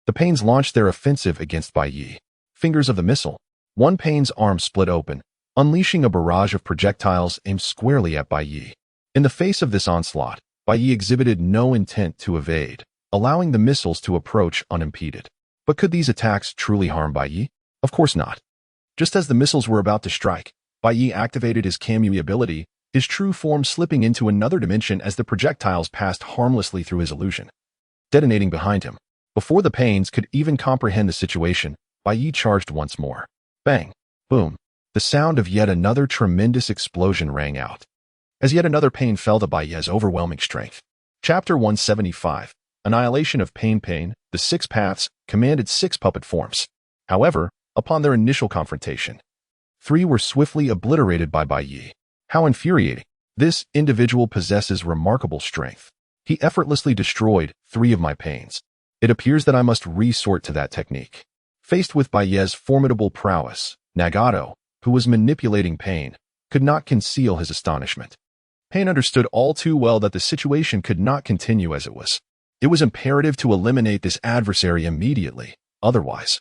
the pains launched their offensive against Baiye. Fingers of the missile. One pain's arm split open, unleashing a barrage of projectiles aimed squarely at Baiye. In the face of this onslaught, Baiye exhibited no intent to evade, allowing the missiles to approach unimpeded. But could these attacks truly harm Baiye? Of course not. Just as the missiles were about to strike, Baiye activated his Kamui ability, his true form slipping into another dimension as the projectiles passed harmlessly through his illusion, detonating behind him. Before the pains could even comprehend the situation, Baiye charged once more. Bang! Boom! The sound of yet another tremendous explosion rang out, as yet another pain fell to Baiye's overwhelming strength. Chapter 175. Annihilation of Pain. The 6 Paths commanded 6 puppet forms. However, upon their initial confrontation, 3 were swiftly obliterated by Baiye. How infuriating. This individual possesses remarkable strength. He effortlessly destroyed 3 of my pains. It appears that I must resort to that technique. Faced with Baiye's formidable prowess, Nagato, who was manipulating Pain, could not conceal his astonishment. Pain understood all too well that the situation could not continue as it was. It was imperative to eliminate this adversary immediately, otherwise,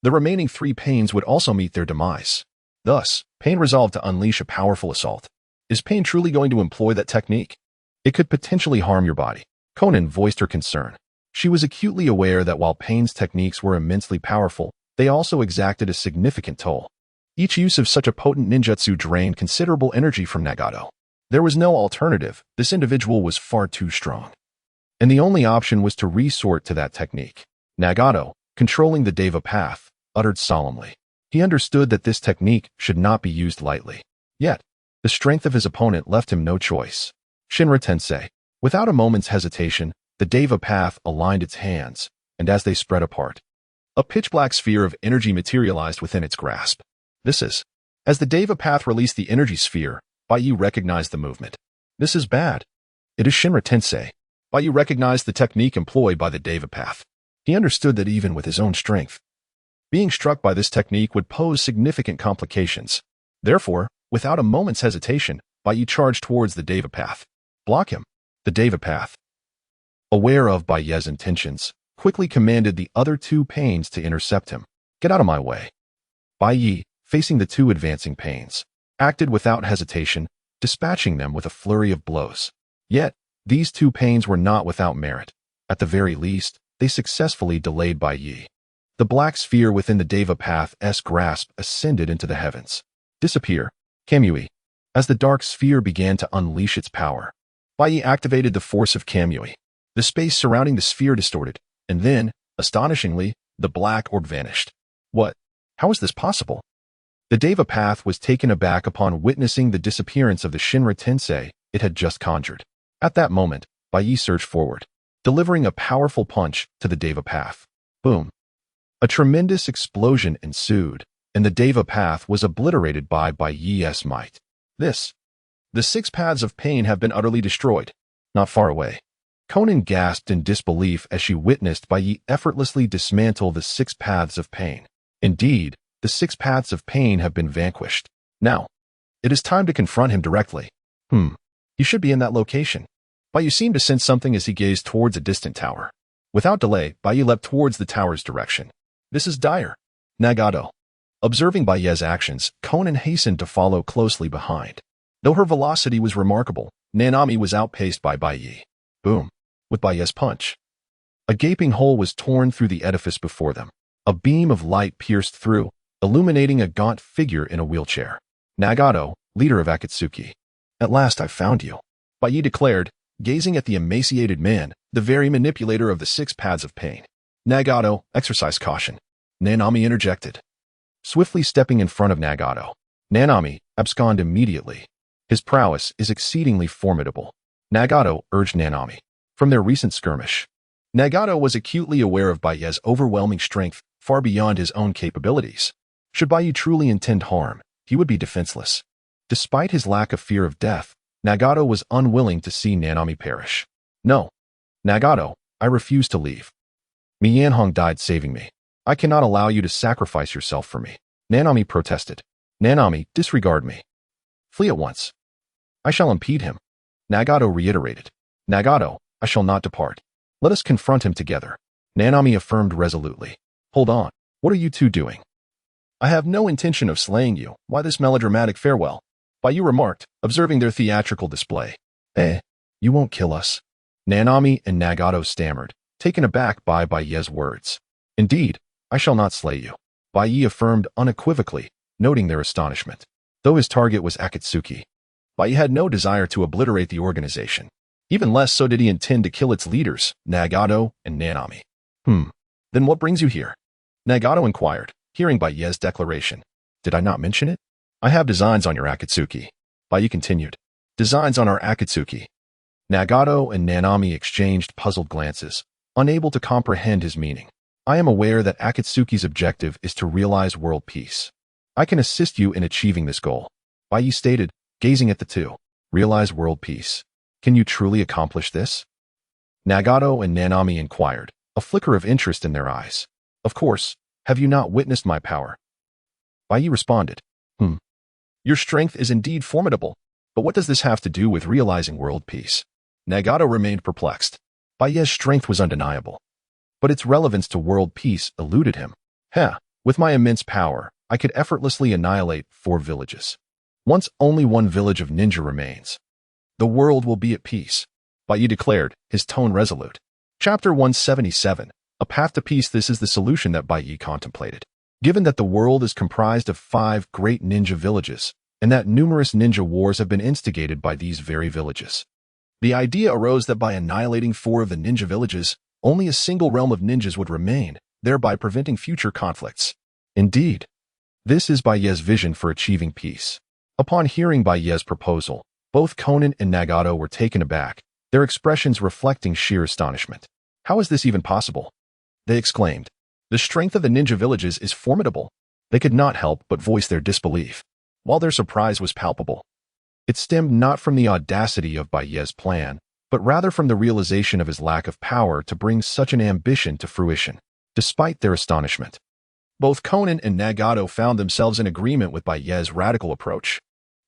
the remaining 3 pains would also meet their demise. Thus, Pain resolved to unleash a powerful assault. Is Pain truly going to employ that technique? It could potentially harm your body. Conan voiced her concern. She was acutely aware that while Pain's techniques were immensely powerful, they also exacted a significant toll. Each use of such a potent ninjutsu drained considerable energy from Nagato. There was no alternative. This individual was far too strong, and the only option was to resort to that technique. Nagato, controlling the Deva Path, uttered solemnly. He understood that this technique should not be used lightly. Yet, the strength of his opponent left him no choice. Shinra Tensei. Without a moment's hesitation, the Deva Path aligned its hands, and as they spread apart, a pitch-black sphere of energy materialized within its grasp. This is. As the Deva Path released the energy sphere, Baiye recognized the movement. This is bad. It is Shinra Tensei. Baiye recognized the technique employed by the Deva Path. He understood that even with his own strength, being struck by this technique would pose significant complications. Therefore, without a moment's hesitation, Baiye charged towards the Deva Path. Block him. The Deva Path, aware of Baiye's intentions, quickly commanded the other two pains to intercept him. Get out of my way. Baiye, facing the two advancing pains, acted without hesitation, dispatching them with a flurry of blows. Yet, these two pains were not without merit. At the very least, they successfully delayed Baiye. The black sphere within the Deva Path's grasp ascended into the heavens. Disappear, Kamui. As the dark sphere began to unleash its power, Baiye activated the force of Kamui. The space surrounding the sphere distorted, and then, astonishingly, the black orb vanished. What? How is this possible? The Deva Path was taken aback upon witnessing the disappearance of the Shinra Tensei it had just conjured. At that moment, Baiye surged forward, delivering a powerful punch to the Deva Path. Boom. A tremendous explosion ensued, and the Deva Path was obliterated by Baiye's might. The 6 paths of pain have been utterly destroyed. Not far away, Conan gasped in disbelief as she witnessed Baiye effortlessly dismantle the 6 paths of pain. Indeed, the 6 paths of pain have been vanquished. Now, it is time to confront him directly. He should be in that location. Baiye seemed to sense something as he gazed towards a distant tower. Without delay, Baiye leapt towards the tower's direction. This is dire. Nagato. Observing Baiye's actions, Conan hastened to follow closely behind. Though her velocity was remarkable, Nanami was outpaced by Baiye. Boom. With Baiye's punch, a gaping hole was torn through the edifice before them. A beam of light pierced through, illuminating a gaunt figure in a wheelchair. Nagato, leader of Akatsuki. At last I found you, Baiye declared, gazing at the emaciated man, the very manipulator of the 6 paths of pain. Nagato, exercise caution. Nanami interjected. Swiftly stepping in front of Nagato, Nanami absconded immediately. His prowess is exceedingly formidable. Nagato urged Nanami. From their recent skirmish, Nagato was acutely aware of Baiye's overwhelming strength far beyond his own capabilities. Should Baiye truly intend harm, he would be defenseless. Despite his lack of fear of death, Nagato was unwilling to see Nanami perish. No. Nagato, I refuse to leave. Mi Yanhong died saving me. I cannot allow you to sacrifice yourself for me. Nanami protested. Nanami, disregard me. Flee at once. I shall impede him. Nagato reiterated. Nagato, I shall not depart. Let us confront him together. Nanami affirmed resolutely. Hold on. What are you two doing? I have no intention of slaying you. Why this melodramatic farewell? Baiye remarked, observing their theatrical display. You won't kill us. Nanami and Nagato stammered, taken aback by Baiye's words. Indeed, I shall not slay you, Baiye affirmed unequivocally, noting their astonishment. Though his target was Akatsuki, Baiye had no desire to obliterate the organization. Even less so did he intend to kill its leaders, Nagato and Nanami. Then what brings you here? Nagato inquired, hearing Baiye's declaration. Did I not mention it? I have designs on your Akatsuki. Baiye continued. Designs on our Akatsuki. Nagato and Nanami exchanged puzzled glances, unable to comprehend his meaning. I am aware that Akatsuki's objective is to realize world peace. I can assist you in achieving this goal, Baiye stated, gazing at the two. Realize world peace. Can you truly accomplish this? Nagato and Nanami inquired, a flicker of interest in their eyes. Of course, have you not witnessed my power? Baiye responded. Your strength is indeed formidable, but what does this have to do with realizing world peace? Nagato remained perplexed. Baiye's strength was undeniable, but its relevance to world peace eluded him. With my immense power, I could effortlessly annihilate 4 villages. Once only one village of ninja remains, the world will be at peace, Baiye declared, his tone resolute. Chapter 177, A Path to Peace. This is the solution that Baiye contemplated. Given that the world is comprised of 5 great ninja villages, and that numerous ninja wars have been instigated by these very villages, the idea arose that by annihilating 4 of the ninja villages, only a single realm of ninjas would remain, thereby preventing future conflicts. Indeed, this is Baiye's vision for achieving peace. Upon hearing Baiye's proposal, both Conan and Nagato were taken aback, their expressions reflecting sheer astonishment. How is this even possible? They exclaimed. The strength of the ninja villages is formidable. They could not help but voice their disbelief. While their surprise was palpable, it stemmed not from the audacity of Baiye's plan, but rather from the realization of his lack of power to bring such an ambition to fruition. Despite their astonishment, both Conan and Nagato found themselves in agreement with Baiye's radical approach.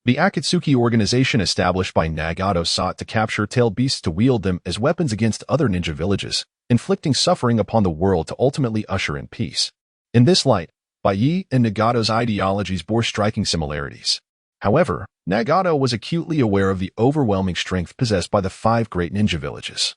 The Akatsuki organization established by Nagato sought to capture tailed beasts to wield them as weapons against other ninja villages, inflicting suffering upon the world to ultimately usher in peace. In this light, Baiye and Nagato's ideologies bore striking similarities. However, Nagato was acutely aware of the overwhelming strength possessed by the 5 great ninja villages,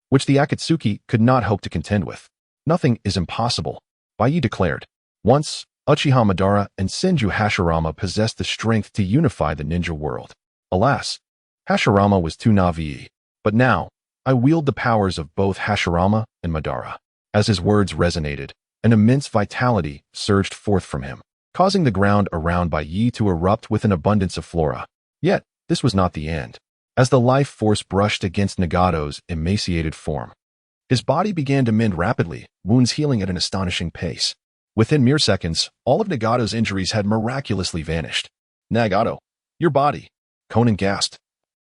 which the Akatsuki could not hope to contend with. Nothing is impossible, Baiye declared. Once, Uchiha Madara and Senju Hashirama possessed the strength to unify the ninja world. Alas, Hashirama was too naive. But now, I wield the powers of both Hashirama and Madara. As his words resonated, an immense vitality surged forth from him, causing the ground around Baiye to erupt with an abundance of flora. Yet, this was not the end. As the life force brushed against Nagato's emaciated form, his body began to mend rapidly, wounds healing at an astonishing pace. Within mere seconds, all of Nagato's injuries had miraculously vanished. Nagato, your body, Konan gasped.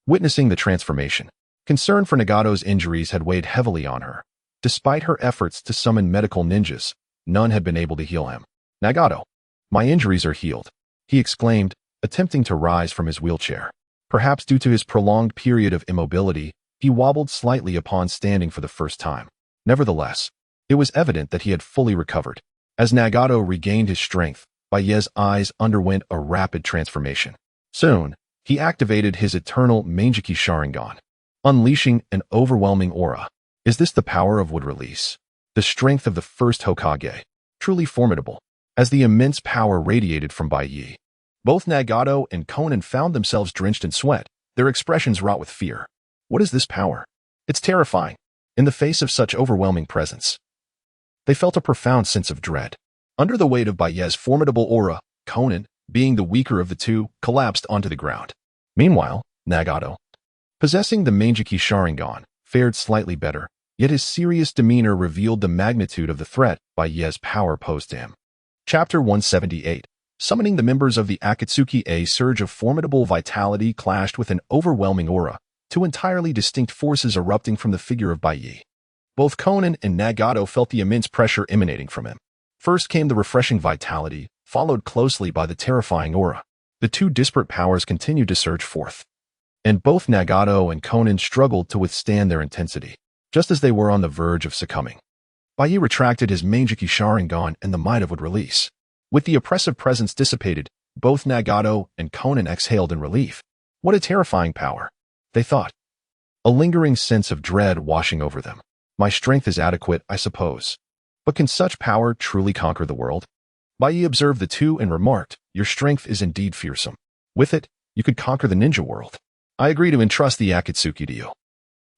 Witnessing the transformation, concern for Nagato's injuries had weighed heavily on her. Despite her efforts to summon medical ninjas, none had been able to heal him. Nagato, my injuries are healed, he exclaimed, attempting to rise from his wheelchair. Perhaps due to his prolonged period of immobility, he wobbled slightly upon standing for the first time. Nevertheless, it was evident that he had fully recovered. As Nagato regained his strength, Baiye's eyes underwent a rapid transformation. Soon, he activated his eternal Manjiki Sharingan, unleashing an overwhelming aura. Is this the power of wood release? The strength of the first Hokage? Truly formidable. As the immense power radiated from Baiye, both Nagato and Konan found themselves drenched in sweat, their expressions wrought with fear. What is this power? It's terrifying. In the face of such overwhelming presence, they felt a profound sense of dread. Under the weight of Baiye's formidable aura, Konan, being the weaker of the two, collapsed onto the ground. Meanwhile, Nagato, possessing the Manjiki Sharingan, fared slightly better, yet his serious demeanor revealed the magnitude of the threat Baiye's power posed to him. Chapter 178. Summoning the members of the Akatsuki. A surge of formidable vitality clashed with an overwhelming aura, two entirely distinct forces erupting from the figure of Baiye. Both Konan and Nagato felt the immense pressure emanating from him. First came the refreshing vitality, followed closely by the terrifying aura. The two disparate powers continued to surge forth, and both Nagato and Konan struggled to withstand their intensity, just as they were on the verge of succumbing. Baiye retracted his Manjiki Sharingan and the might of would release. With the oppressive presence dissipated, both Nagato and Konan exhaled in relief. What a terrifying power, they thought, a lingering sense of dread washing over them. My strength is adequate, I suppose. But can such power truly conquer the world? Baiye observed the two and remarked, your strength is indeed fearsome. With it, you could conquer the ninja world. I agree to entrust the Akatsuki to you.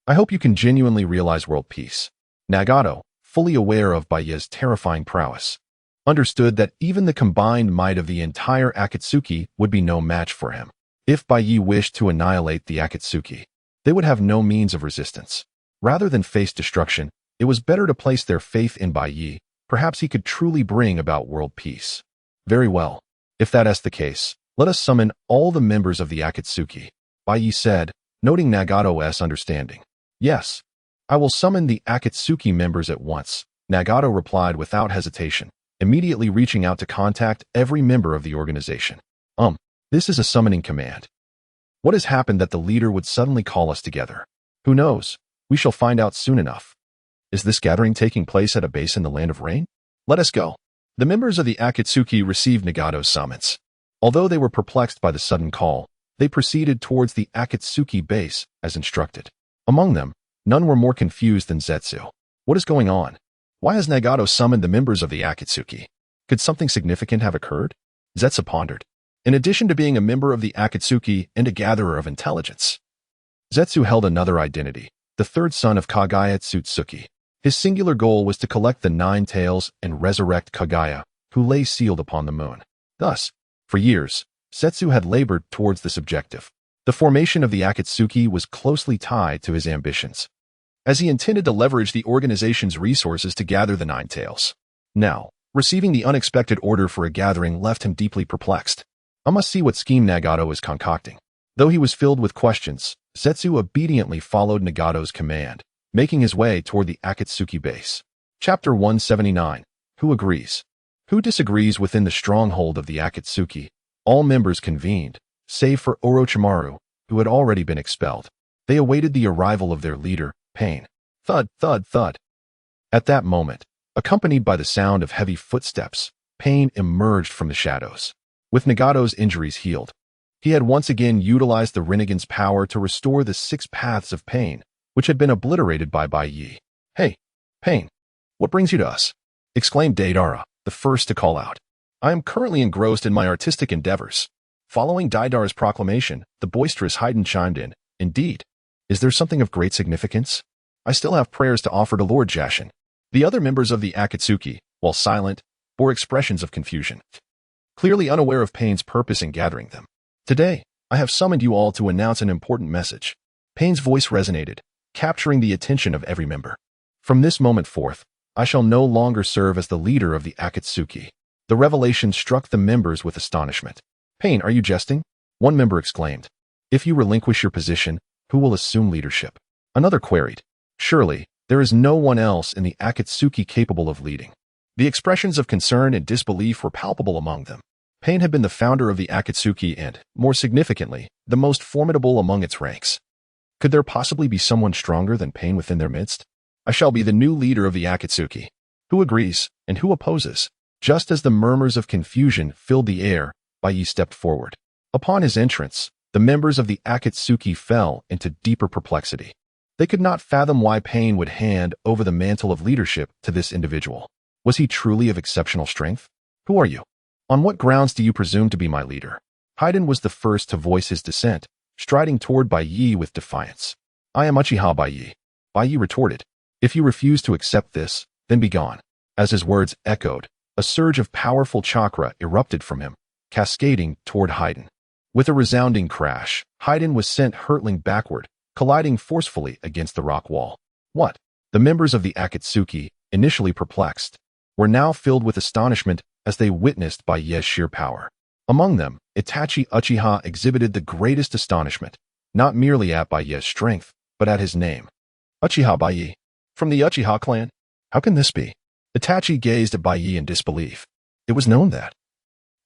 I hope you can genuinely realize world peace. Nagato, fully aware of Baiye's terrifying prowess, understood that even the combined might of the entire Akatsuki would be no match for him. If Baiye wished to annihilate the Akatsuki, they would have no means of resistance. Rather than face destruction, it was better to place their faith in Baiye. Perhaps he could truly bring about world peace. Very well. If that is the case, let us summon all the members of the Akatsuki, Baiye said, noting Nagato's understanding. Yes, I will summon the Akatsuki members at once, Nagato replied without hesitation, immediately reaching out to contact every member of the organization. This is a summoning command. What has happened that the leader would suddenly call us together? Who knows? We shall find out soon enough. Is this gathering taking place at a base in the Land of Rain? Let us go. The members of the Akatsuki received Nagato's summons. Although they were perplexed by the sudden call, they proceeded towards the Akatsuki base as instructed. Among them, none were more confused than Zetsu. What is going on? Why has Nagato summoned the members of the Akatsuki? Could something significant have occurred? Zetsu pondered. In addition to being a member of the Akatsuki and a gatherer of intelligence, Zetsu held another identity, the third son of Kagaya Tsutsuki. His singular goal was to collect the 9 tails and resurrect Kagaya, who lay sealed upon the moon. Thus, for years, Zetsu had labored towards this objective. The formation of the Akatsuki was closely tied to his ambitions, as he intended to leverage the organization's resources to gather the 9 tails. Now, receiving the unexpected order for a gathering left him deeply perplexed. I must see what scheme Nagato is concocting. Though he was filled with questions, Zetsu obediently followed Nagato's command, making his way toward the Akatsuki base. Chapter 179. Who agrees? Who disagrees? Within the stronghold of the Akatsuki, all members convened, save for Orochimaru, who had already been expelled. They awaited the arrival of their leader, Pain. Thud, thud, thud. At that moment, accompanied by the sound of heavy footsteps, Pain emerged from the shadows. With Nagato's injuries healed, he had once again utilized the Rinnegan's power to restore the 6 paths of pain, which had been obliterated by Baiye. "Hey, Pain, what brings you to us?" exclaimed Deidara, the first to call out. "I am currently engrossed in my artistic endeavors." Following Deidara's proclamation, the boisterous Haiden chimed in. "Indeed. Is there something of great significance? I still have prayers to offer to Lord Jashin." The other members of the Akatsuki, while silent, bore expressions of confusion, clearly unaware of Pain's purpose in gathering them. "Today, I have summoned you all to announce an important message." Pain's voice resonated, capturing the attention of every member. "From this moment forth, I shall no longer serve as the leader of the Akatsuki." The revelation struck the members with astonishment. "Pain, are you jesting?" one member exclaimed. "If you relinquish your position, who will assume leadership?" Another queried. "Surely, there is no one else in the Akatsuki capable of leading." The expressions of concern and disbelief were palpable among them. Pain had been the founder of the Akatsuki and, more significantly, the most formidable among its ranks. Could there possibly be someone stronger than Pain within their midst? "I shall be the new leader of the Akatsuki." Who agrees, and who opposes? Just as the murmurs of confusion filled the air, Baiye stepped forward. Upon his entrance, the members of the Akatsuki fell into deeper perplexity. They could not fathom why Pain would hand over the mantle of leadership to this individual. Was he truly of exceptional strength? "Who are you? On what grounds do you presume to be my leader?" Haiden was the first to voice his dissent, striding toward Baiye with defiance. "I am Uchiha Baiye," Baiye retorted. "If you refuse to accept this, then be gone." As his words echoed, a surge of powerful chakra erupted from him, cascading toward Haiden. With a resounding crash, Haiden was sent hurtling backward, colliding forcefully against the rock wall. What? The members of the Akatsuki, initially perplexed, were now filled with astonishment as they witnessed Baiye's sheer power. Among them, Itachi Uchiha exhibited the greatest astonishment, not merely at Baiye's strength, but at his name. "Uchiha Baiye? From the Uchiha clan? How can this be?" Itachi gazed at Baiye in disbelief. It was known that,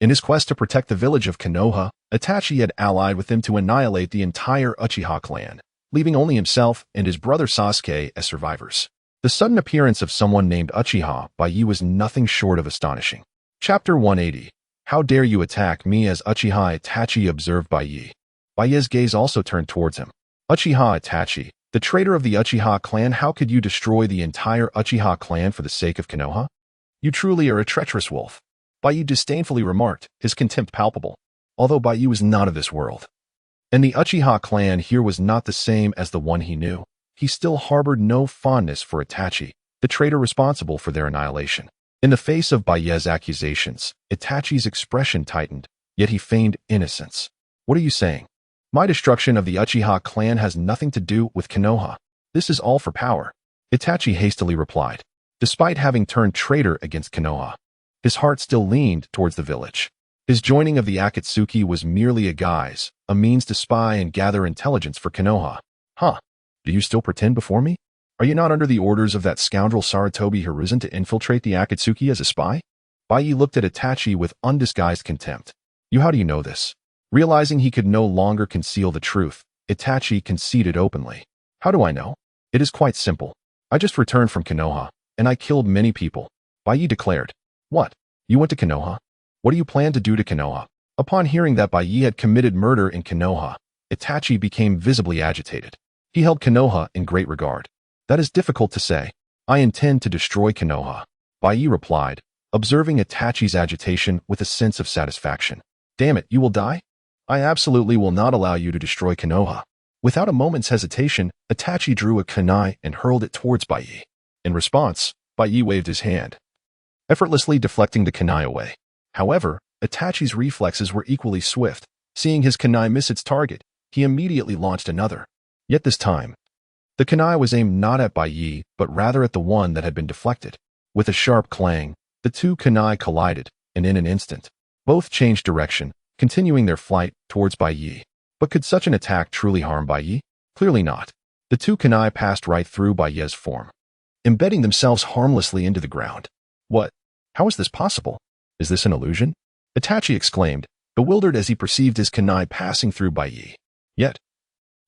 in his quest to protect the village of Konoha, Itachi had allied with him to annihilate the entire Uchiha clan, leaving only himself and his brother Sasuke as survivors. The sudden appearance of someone named Uchiha Baiye was nothing short of astonishing. Chapter 180. "How dare you attack me as Uchiha Itachi," observed Baiye. Baiye's gaze also turned towards him. "Uchiha Itachi, the traitor of the Uchiha clan, how could you destroy the entire Uchiha clan for the sake of Konoha? You truly are a treacherous wolf," Baiye disdainfully remarked, his contempt palpable. Although Baiye was not of this world, and the Uchiha clan here was not the same as the one he knew, he still harbored no fondness for Itachi, the traitor responsible for their annihilation. In the face of Baiye's accusations, Itachi's expression tightened, yet he feigned innocence. "What are you saying? My destruction of the Uchiha clan has nothing to do with Konoha. This is all for power," Itachi hastily replied. Despite having turned traitor against Konoha, his heart still leaned towards the village. His joining of the Akatsuki was merely a guise, a means to spy and gather intelligence for Konoha. "Huh? Do you still pretend before me? Are you not under the orders of that scoundrel Sarutobi Hiruzen to infiltrate the Akatsuki as a spy?" Baiye looked at Itachi with undisguised contempt. How do you know this?" Realizing he could no longer conceal the truth, Itachi conceded openly. "How do I know? It is quite simple. I just returned from Konoha, and I killed many people," Baiye declared. "What? You went to Konoha? What do you plan to do to Konoha?" Upon hearing that Baiye had committed murder in Konoha, Itachi became visibly agitated. He held Konoha in great regard. "That is difficult to say. I intend to destroy Konoha," Baiye replied, observing Itachi's agitation with a sense of satisfaction. "Damn it, you will die? I absolutely will not allow you to destroy Konoha." Without a moment's hesitation, Itachi drew a kunai and hurled it towards Baiye. In response, Baiye waved his hand, effortlessly deflecting the kunai away. However, Itachi's reflexes were equally swift. Seeing his kunai miss its target, he immediately launched another. Yet this time, the kunai was aimed not at Baiye, but rather at the one that had been deflected. With a sharp clang, the two kunai collided, and in an instant, both changed direction, continuing their flight towards Baiye. But could such an attack truly harm Baiye? Clearly not. The two kunai passed right through Baiye's form, embedding themselves harmlessly into the ground. "What? How is this possible? Is this an illusion?" Itachi exclaimed, bewildered as he perceived his kunai passing through Baiye. Yet,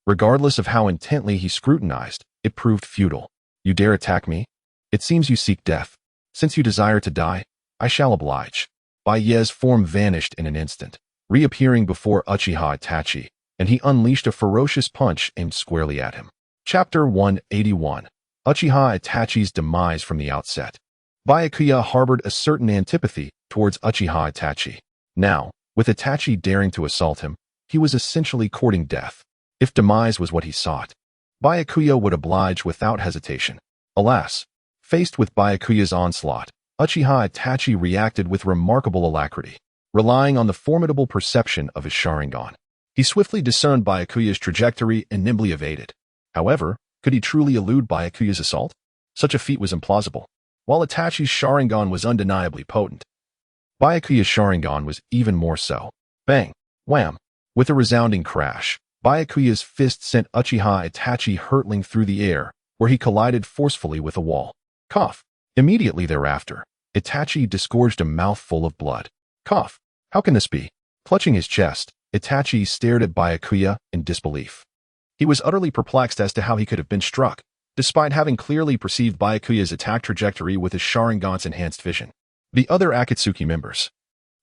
regardless of how intently he scrutinized, it proved futile. You dare attack me? It seems you seek death. Since you desire to die, I shall oblige. Baiye's form vanished in an instant, reappearing before Uchiha Itachi, and he unleashed a ferocious punch aimed squarely at him. Chapter 181. Uchiha Itachi's demise from the outset. Byakuya harbored a certain antipathy towards Uchiha Itachi. Now, with Itachi daring to assault him, he was essentially courting death. If demise was what he sought, Byakuya would oblige without hesitation. Alas, faced with Byakuya's onslaught, Uchiha Itachi reacted with remarkable alacrity, relying on the formidable perception of his Sharingan. He swiftly discerned Byakuya's trajectory and nimbly evaded. However, could he truly elude Byakuya's assault? Such a feat was implausible. While Itachi's Sharingan was undeniably potent, Byakuya's Sharingan was even more so. Bang! Wham! With a resounding crash, Byakuya's fist sent Uchiha Itachi hurtling through the air, where he collided forcefully with a wall. Cough! Immediately thereafter, Itachi disgorged a mouthful of blood. Cough! How can this be? Clutching his chest, Itachi stared at Byakuya in disbelief. He was utterly perplexed as to how he could have been struck, despite having clearly perceived Byakuya's attack trajectory with his Sharingan's enhanced vision. The other Akatsuki members,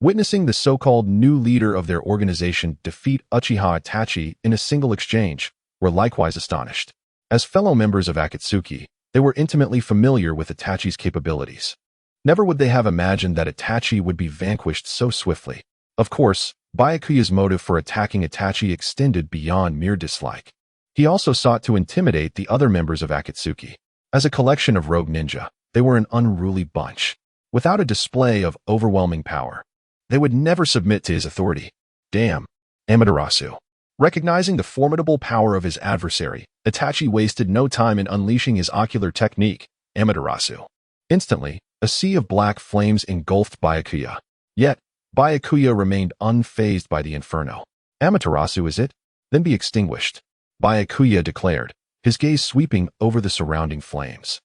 witnessing the so-called new leader of their organization defeat Uchiha Itachi in a single exchange, were likewise astonished. As fellow members of Akatsuki, they were intimately familiar with Itachi's capabilities. Never would they have imagined that Itachi would be vanquished so swiftly. Of course, Byakuya's motive for attacking Itachi extended beyond mere dislike. He also sought to intimidate the other members of Akatsuki. As a collection of rogue ninja, they were an unruly bunch. Without a display of overwhelming power, they would never submit to his authority. Damn, Amaterasu. Recognizing the formidable power of his adversary, Itachi wasted no time in unleashing his ocular technique, Amaterasu. Instantly, a sea of black flames engulfed Byakuya. Yet, Byakuya remained unfazed by the inferno. Amaterasu, is it? Then be extinguished, Byakuya declared, his gaze sweeping over the surrounding flames.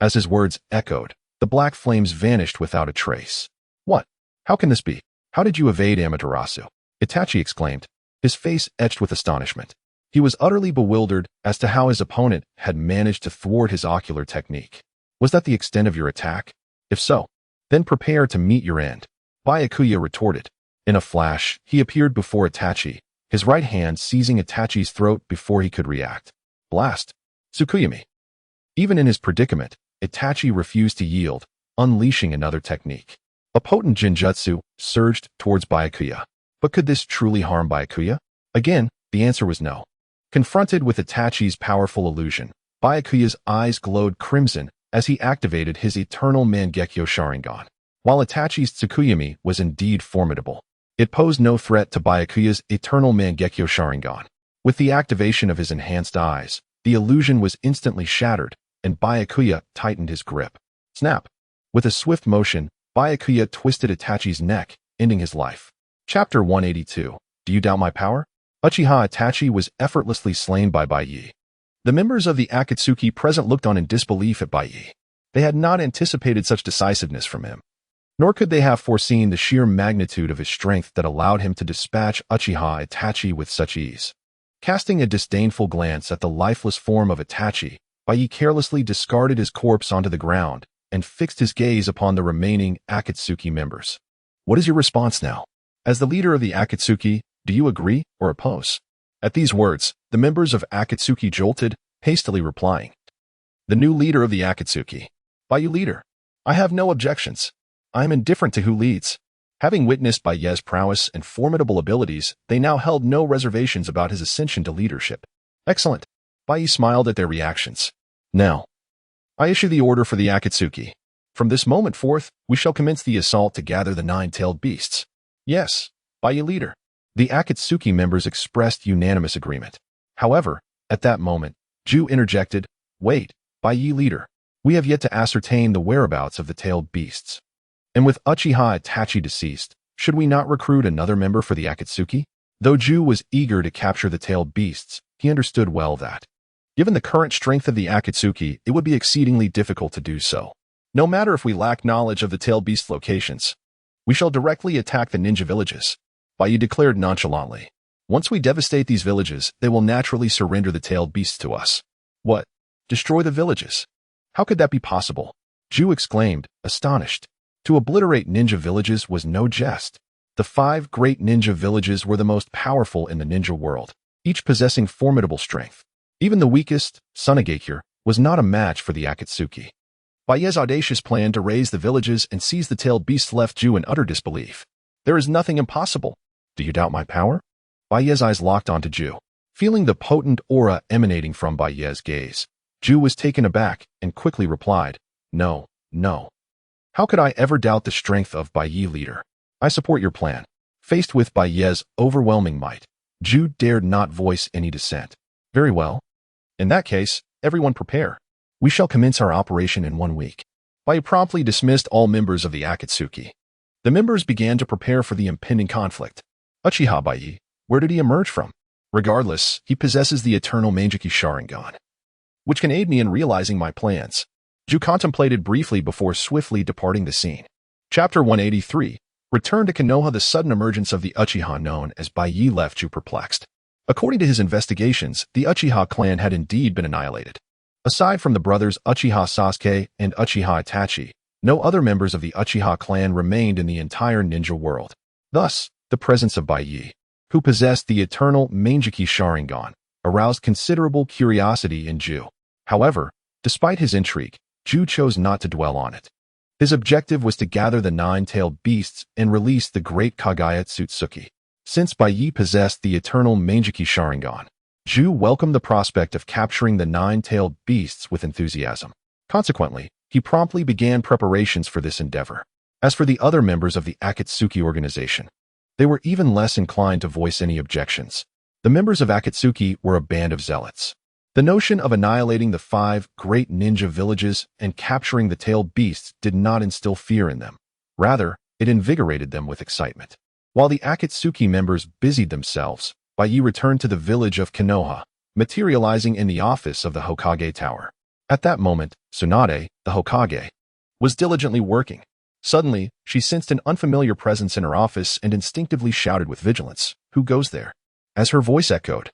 As his words echoed, the black flames vanished without a trace. What? How can this be? How did you evade Amaterasu? Itachi exclaimed, his face etched with astonishment. He was utterly bewildered as to how his opponent had managed to thwart his ocular technique. Was that the extent of your attack? If so, then prepare to meet your end, Byakuya retorted. In a flash, he appeared before Itachi, his right hand seizing Itachi's throat before he could react. Blast! Tsukuyami! Even in his predicament, Itachi refused to yield, unleashing another technique. A potent Jinjutsu surged towards Byakuya. But could this truly harm Byakuya? Again, the answer was no. Confronted with Itachi's powerful illusion, Byakuya's eyes glowed crimson as he activated his eternal Mangekyo Sharingan. While Itachi's Tsukuyami was indeed formidable, it posed no threat to Byakuya's eternal Mangekyo Sharingan. With the activation of his enhanced eyes, the illusion was instantly shattered, and Byakuya tightened his grip. Snap! With a swift motion, Byakuya twisted Itachi's neck, ending his life. Chapter 182. Do you doubt my power? Uchiha Itachi was effortlessly slain by Baiye. The members of the Akatsuki present looked on in disbelief at Baiye. They had not anticipated such decisiveness from him. Nor could they have foreseen the sheer magnitude of his strength that allowed him to dispatch Uchiha Itachi with such ease. Casting a disdainful glance at the lifeless form of Itachi, Baiye carelessly discarded his corpse onto the ground and fixed his gaze upon the remaining Akatsuki members. What is your response now? As the leader of the Akatsuki, do you agree or oppose? At these words, the members of Akatsuki jolted, hastily replying. The new leader of the Akatsuki. Baiye leader. I have no objections. I am indifferent to who leads. Having witnessed Baiye's prowess and formidable abilities, they now held no reservations about his ascension to leadership. Excellent. Baiye smiled at their reactions. Now, I issue the order for the Akatsuki. From this moment forth, we shall commence the assault to gather the nine-tailed beasts. Yes, Baiye leader. The Akatsuki members expressed unanimous agreement. However, at that moment, Ju interjected, Wait, Baiye leader. We have yet to ascertain the whereabouts of the tailed beasts. And with Uchiha Itachi deceased, should we not recruit another member for the Akatsuki? Though Ju was eager to capture the tailed beasts, he understood well that, given the current strength of the Akatsuki, it would be exceedingly difficult to do so. No matter if we lack knowledge of the tailed beast locations, we shall directly attack the ninja villages. Baiye declared nonchalantly. Once we devastate these villages, they will naturally surrender the tailed beasts to us. What? Destroy the villages? How could that be possible? Ju exclaimed, astonished. To obliterate ninja villages was no jest. The 5 great ninja villages were the most powerful in the ninja world, each possessing formidable strength. Even the weakest, Sunagakure, was not a match for the Akatsuki. Baiye's audacious plan to raise the villages and seize the tailed beasts left Ju in utter disbelief. There is nothing impossible. Do you doubt my power? Baiye's eyes locked onto Ju. Feeling the potent aura emanating from Baiye's gaze, Ju was taken aback and quickly replied, No, no. How could I ever doubt the strength of Baiye, leader? I support your plan. Faced with Baiye's overwhelming might, Ju dared not voice any dissent. Very well. In that case, everyone prepare. We shall commence our operation in 1 week. Baiye promptly dismissed all members of the Akatsuki. The members began to prepare for the impending conflict. Uchiha Baiye, where did he emerge from? Regardless, he possesses the eternal Manjiki Sharingan, which can aid me in realizing my plans. Ju contemplated briefly before swiftly departing the scene. Chapter 183. Return to Konoha. The sudden emergence of the Uchiha known as Baiye left Ju perplexed. According to his investigations, the Uchiha clan had indeed been annihilated. Aside from the brothers Uchiha Sasuke and Uchiha Itachi, no other members of the Uchiha clan remained in the entire ninja world. Thus, the presence of Baiye, who possessed the eternal Manjiki Sharingan, aroused considerable curiosity in Ju. However, despite his intrigue, Ju chose not to dwell on it. His objective was to gather the 9-tailed beasts and release the great Kagaya Tsutsuki. Since Baiye possessed the eternal Manjiki Sharingan, Ju welcomed the prospect of capturing the 9-tailed beasts with enthusiasm. Consequently, he promptly began preparations for this endeavor. As for the other members of the Akatsuki organization, they were even less inclined to voice any objections. The members of Akatsuki were a band of zealots. The notion of annihilating the 5 great ninja villages and capturing the tailed beasts did not instill fear in them. Rather, it invigorated them with excitement. While the Akatsuki members busied themselves, Baiye returned to the village of Konoha, materializing in the office of the Hokage Tower. At that moment, Tsunade, the Hokage, was diligently working. Suddenly, she sensed an unfamiliar presence in her office and instinctively shouted with vigilance, "Who goes there?" As her voice echoed,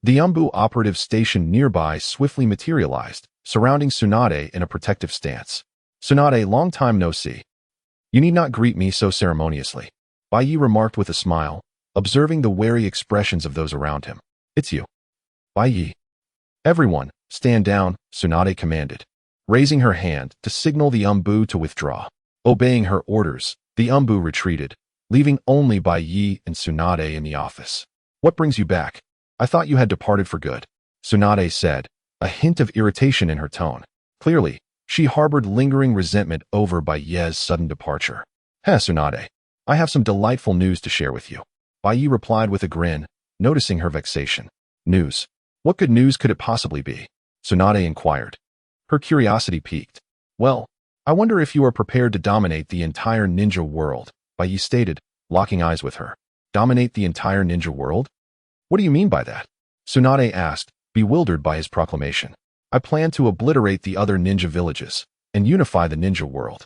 the Umbu operative station nearby swiftly materialized, surrounding Tsunade in a protective stance. "Tsunade, long time no see. You need not greet me so ceremoniously," Baiye remarked with a smile, observing the wary expressions of those around him. "It's you." "Baiye." "Everyone, stand down," Tsunade commanded, raising her hand to signal the Umbu to withdraw. Obeying her orders, the Umbu retreated, leaving only Baiye and Tsunade in the office. "What brings you back? I thought you had departed for good," Tsunade said, a hint of irritation in her tone. Clearly, she harbored lingering resentment over Baiye's sudden departure. Tsunade, I have some delightful news to share with you," Baiye replied with a grin, noticing her vexation. "News? What good news could it possibly be?" Tsunade inquired. Her curiosity piqued. "Well, I wonder if you are prepared to dominate the entire ninja world," Baiye stated, locking eyes with her. "Dominate the entire ninja world? What do you mean by that?" Tsunade asked, bewildered by his proclamation. "I plan to obliterate the other ninja villages and unify the ninja world.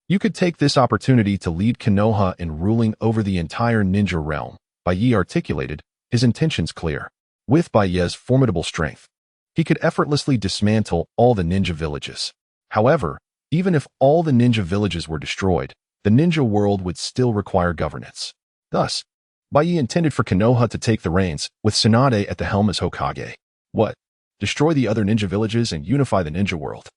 You could take this opportunity to lead Konoha in ruling over the entire ninja realm," Baiye articulated, his intentions clear. With Baiye's formidable strength, he could effortlessly dismantle all the ninja villages. However, even if all the ninja villages were destroyed, the ninja world would still require governance. Thus, Baiye intended for Konoha to take the reins, with Tsunade at the helm as Hokage. "What? Destroy the other ninja villages and unify the ninja world?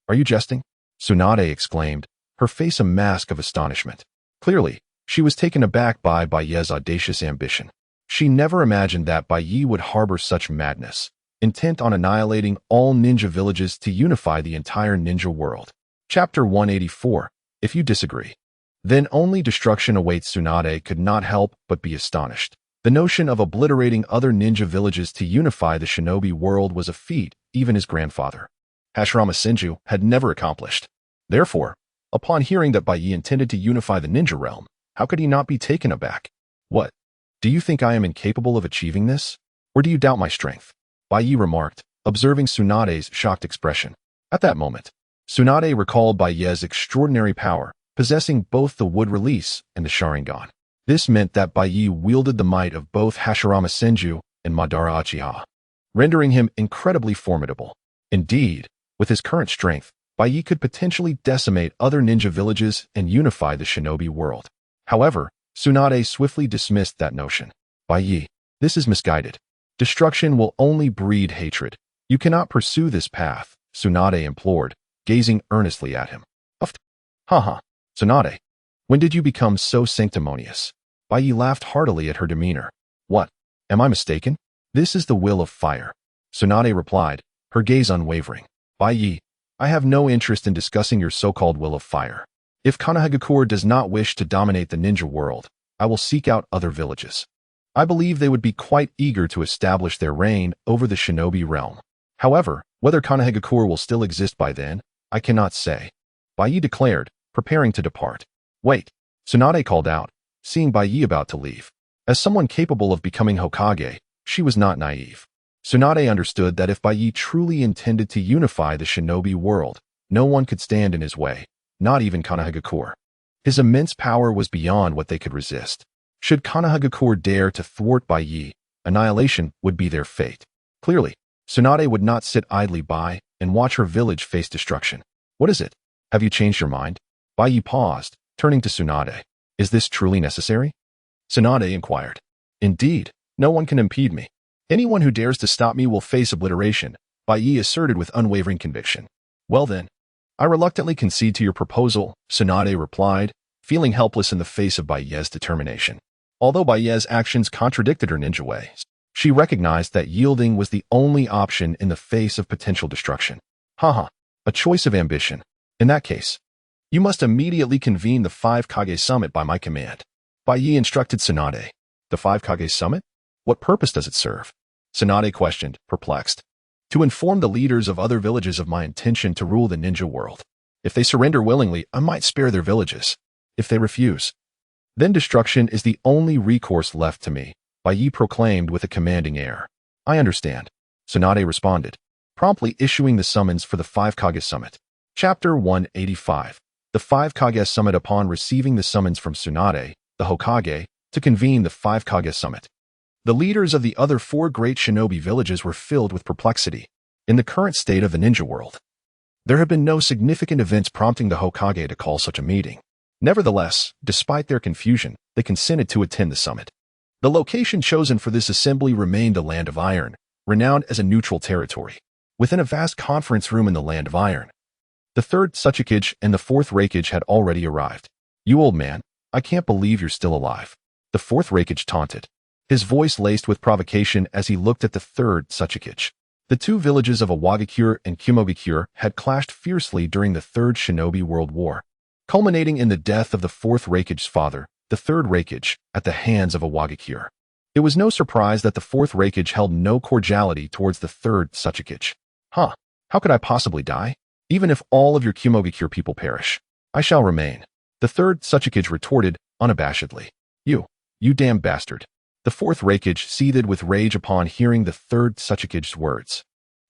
Are you jesting?" Tsunade exclaimed, her face a mask of astonishment. Clearly, she was taken aback by Baiye's audacious ambition. She never imagined that Baiye would harbor such madness, intent on annihilating all ninja villages to unify the entire ninja world. Chapter 184. If you disagree, then only destruction awaits. Tsunade could not help but be astonished. The notion of obliterating other ninja villages to unify the shinobi world was a feat even his grandfather, Hashirama Senju, had never accomplished. Therefore, upon hearing that Baiye intended to unify the ninja realm, how could he not be taken aback? "What? Do you think I am incapable of achieving this? Or do you doubt my strength?" Baiye remarked, observing Tsunade's shocked expression. At that moment, Tsunade recalled Baiye's extraordinary power, possessing both the wood release and the Sharingan. This meant that Baiye wielded the might of both Hashirama Senju and Madara Uchiha, rendering him incredibly formidable. Indeed, with his current strength, Baiye could potentially decimate other ninja villages and unify the shinobi world. However, Tsunade swiftly dismissed that notion. Baiye, this is misguided. Destruction will only breed hatred. You cannot pursue this path, Tsunade implored, gazing earnestly at him. Haha, Tsunade, when did you become so sanctimonious? Baiye laughed heartily at her demeanor. What? Am I mistaken? This is the will of fire. Tsunade replied, her gaze unwavering. Baiye, I have no interest in discussing your so-called will of fire. If Konoha does not wish to dominate the ninja world, I will seek out other villages. I believe they would be quite eager to establish their reign over the shinobi realm. However, whether Konoha will still exist by then, I cannot say. Baiye declared, preparing to depart. Wait, Tsunade called out, seeing Baiye about to leave. As someone capable of becoming Hokage, she was not naive. Tsunade understood that if Baiye truly intended to unify the shinobi world, no one could stand in his way, not even Konoha. His immense power was beyond what they could resist. Should Konoha dare to thwart Baiye, annihilation would be their fate. Clearly, Tsunade would not sit idly by and watch her village face destruction. What is it? Have you changed your mind? Baiye paused, turning to Tsunade. Is this truly necessary? Tsunade inquired. Indeed, no one can impede me. Anyone who dares to stop me will face obliteration, Baiye asserted with unwavering conviction. Well then, I reluctantly concede to your proposal, Tsunade replied, feeling helpless in the face of Baiye's determination. Although Baiye's actions contradicted her ninja ways, she recognized that yielding was the only option in the face of potential destruction. Haha, a choice of ambition. In that case, you must immediately convene the 5 Kage Summit by my command. Baiye instructed Tsunade. The 5 Kage Summit? What purpose does it serve? Tsunade questioned, perplexed. To inform the leaders of other villages of my intention to rule the ninja world. If they surrender willingly, I might spare their villages. If they refuse, then destruction is the only recourse left to me, Baiye proclaimed with a commanding air. I understand, Tsunade responded, promptly issuing the summons for the 5 Kage Summit. Chapter 185. The 5 Kage Summit. Upon receiving the summons from Tsunade, the Hokage, to convene the 5 Kage Summit, the leaders of the other 4 great shinobi villages were filled with perplexity. In the current state of the ninja world, there have been no significant events prompting the Hokage to call such a meeting. Nevertheless, despite their confusion, they consented to attend the summit. The location chosen for this assembly remained the Land of Iron, renowned as a neutral territory. Within a vast conference room in the Land of Iron, the 3rd Tsuchikage and the 4th Raikage had already arrived. You old man, I can't believe you're still alive. The 4th Raikage taunted, his voice laced with provocation as he looked at the 3rd Tsuchikage. The 2 villages of Awagakure and Kumogakure had clashed fiercely during the 3rd Shinobi World War, culminating in the death of the 4th Raikage's father, the 3rd Raikage, at the hands of Awagakure. It was no surprise that the 4th Raikage held no cordiality towards the 3rd Tsuchikage. How could I possibly die? Even if all of your Kumogakure people perish, I shall remain, the 3rd Tsuchikage retorted unabashedly. You damn bastard. The 4th Raikage seethed with rage upon hearing the 3rd Tsuchikage's words.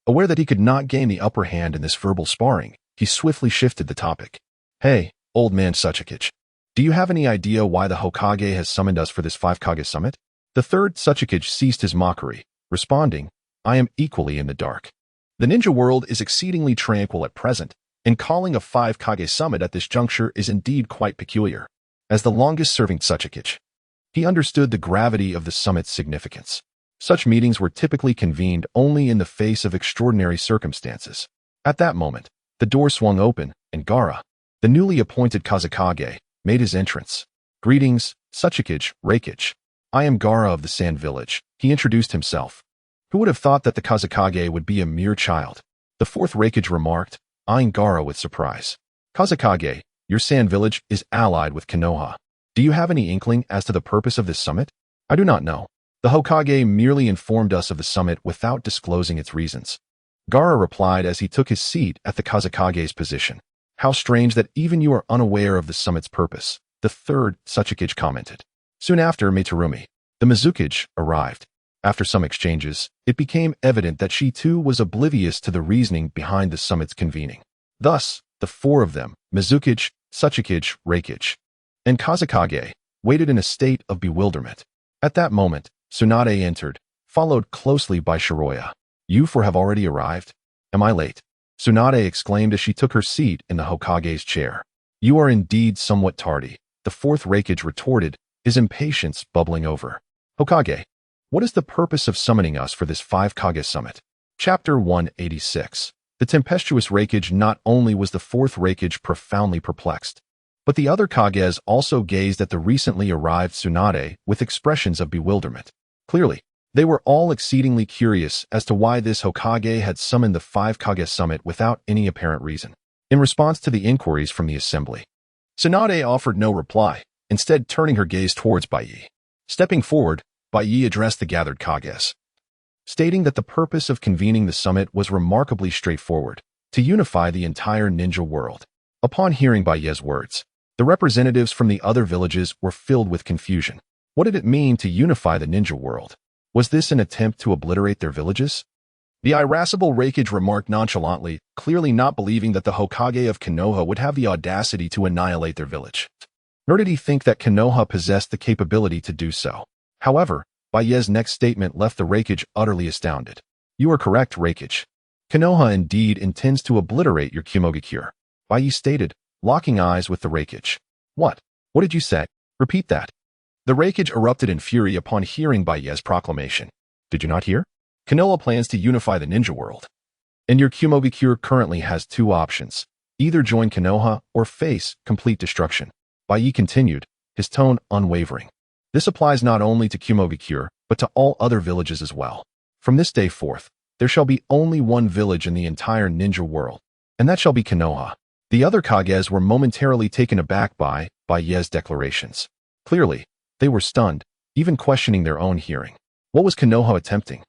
Aware that he could not gain the upper hand in this verbal sparring, he swiftly shifted the topic. Hey, old man Tsuchikage, do you have any idea why the Hokage has summoned us for this 5 Kage Summit? The 3rd Tsuchikage ceased his mockery, responding, I am equally in the dark. The ninja world is exceedingly tranquil at present, and calling a 5 Kage Summit at this juncture is indeed quite peculiar. As the longest-serving Tsuchikage, he understood the gravity of the summit's significance. Such meetings were typically convened only in the face of extraordinary circumstances. At that moment, the door swung open, and Gaara, the newly appointed Kazekage, made his entrance. Greetings, Tsuchikage, Raikage. I am Gaara of the Sand Village, he introduced himself. Who would have thought that the Kazekage would be a mere child? The 4th Raikage remarked, eyeing Gaara with surprise. Kazekage, your Sand Village is allied with Konoha. Do you have any inkling as to the purpose of this summit? I do not know. The Hokage merely informed us of the summit without disclosing its reasons. Gaara replied as he took his seat at the Kazekage's position. How strange that even you are unaware of the summit's purpose, the 3rd Tsuchikage commented. Soon after, Meiterumi, the Mizukage, arrived. After some exchanges, it became evident that she too was oblivious to the reasoning behind the summit's convening. Thus, the 4 of them, Mizukage, Tsuchikage, Raikage, and Kazekage, waited in a state of bewilderment. At that moment, Tsunade entered, followed closely by Shiroya. You four have already arrived? Am I late? Tsunade exclaimed as she took her seat in the Hokage's chair. You are indeed somewhat tardy, the fourth Raikage retorted, his impatience bubbling over. Hokage, what is the purpose of summoning us for this 5 Kage summit? Chapter 186. The tempestuous Raikage. Not only was the fourth Raikage profoundly perplexed, but the other Kages also gazed at the recently arrived Tsunade with expressions of bewilderment. Clearly, they were all exceedingly curious as to why this Hokage had summoned the 5 Kage summit without any apparent reason. In response to the inquiries from the assembly, Tsunade offered no reply, instead turning her gaze towards Baiye. Stepping forward, Baiye addressed the gathered Kages, stating that the purpose of convening the summit was remarkably straightforward, to unify the entire ninja world. Upon hearing Baiye's words, the representatives from the other villages were filled with confusion. What did it mean to unify the ninja world? Was this an attempt to obliterate their villages? The irascible Raikage remarked nonchalantly, clearly not believing that the Hokage of Konoha would have the audacity to annihilate their village. Nor did he think that Konoha possessed the capability to do so. However, Baiye's next statement left the Raikage utterly astounded. You are correct, Raikage. Konoha indeed intends to obliterate your Kumogakure, Baiye stated, locking eyes with the Raikage. What? What did you say? Repeat that. The Raikage erupted in fury upon hearing Baiye's proclamation. Did you not hear? Konoha plans to unify the ninja world. And your Kumogakure currently has two options. Either join Konoha or face complete destruction. Baiye continued, his tone unwavering. This applies not only to Kumogakure, but to all other villages as well. From this day forth, there shall be only one village in the entire ninja world, and that shall be Konoha. The other Kages were momentarily taken aback by Baiye's declarations. Clearly, they were stunned, even questioning their own hearing. What was Konoha attempting?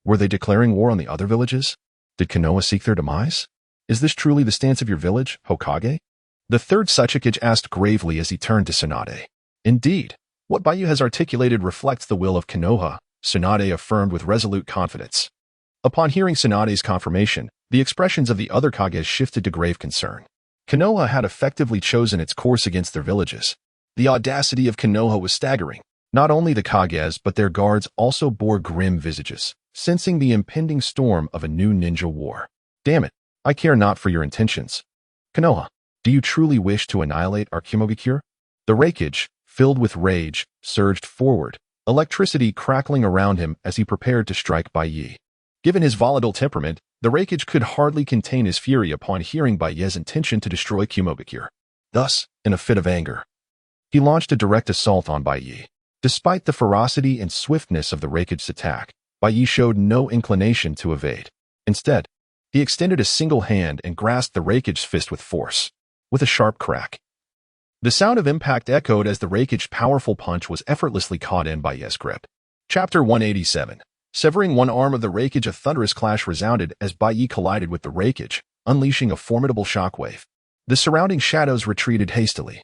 Were they declaring war on the other villages? Did Konoha seek their demise? Is this truly the stance of your village, Hokage? The third Sachikage asked gravely as he turned to Tsunade. Indeed, what Baiye has articulated reflects the will of Konoha, Tsunade affirmed with resolute confidence. Upon hearing Tsunade's confirmation, the expressions of the other Kages shifted to grave concern. Konoha had effectively chosen its course against their villages. The audacity of Konoha was staggering. Not only the Kages but their guards also bore grim visages, sensing the impending storm of a new ninja war. Damn it, I care not for your intentions. Konoha, do you truly wish to annihilate our Kumogakure? The Raikage, filled with rage, surged forward, electricity crackling around him as he prepared to strike Baiye. Given his volatile temperament, the Raikage could hardly contain his fury upon hearing Baiye's intention to destroy Kumogakure. Thus, in a fit of anger, he launched a direct assault on Baiye. Despite the ferocity and swiftness of the Raikage's attack, Baiye showed no inclination to evade. Instead, he extended a single hand and grasped the Raikage's fist with force. With a sharp crack, the sound of impact echoed as the Raikage's powerful punch was effortlessly caught in Baiye's grip. Chapter 187. Severing one arm of the Raikage, a thunderous clash resounded as Baiye collided with the Raikage, unleashing a formidable shockwave. The surrounding shadows retreated hastily.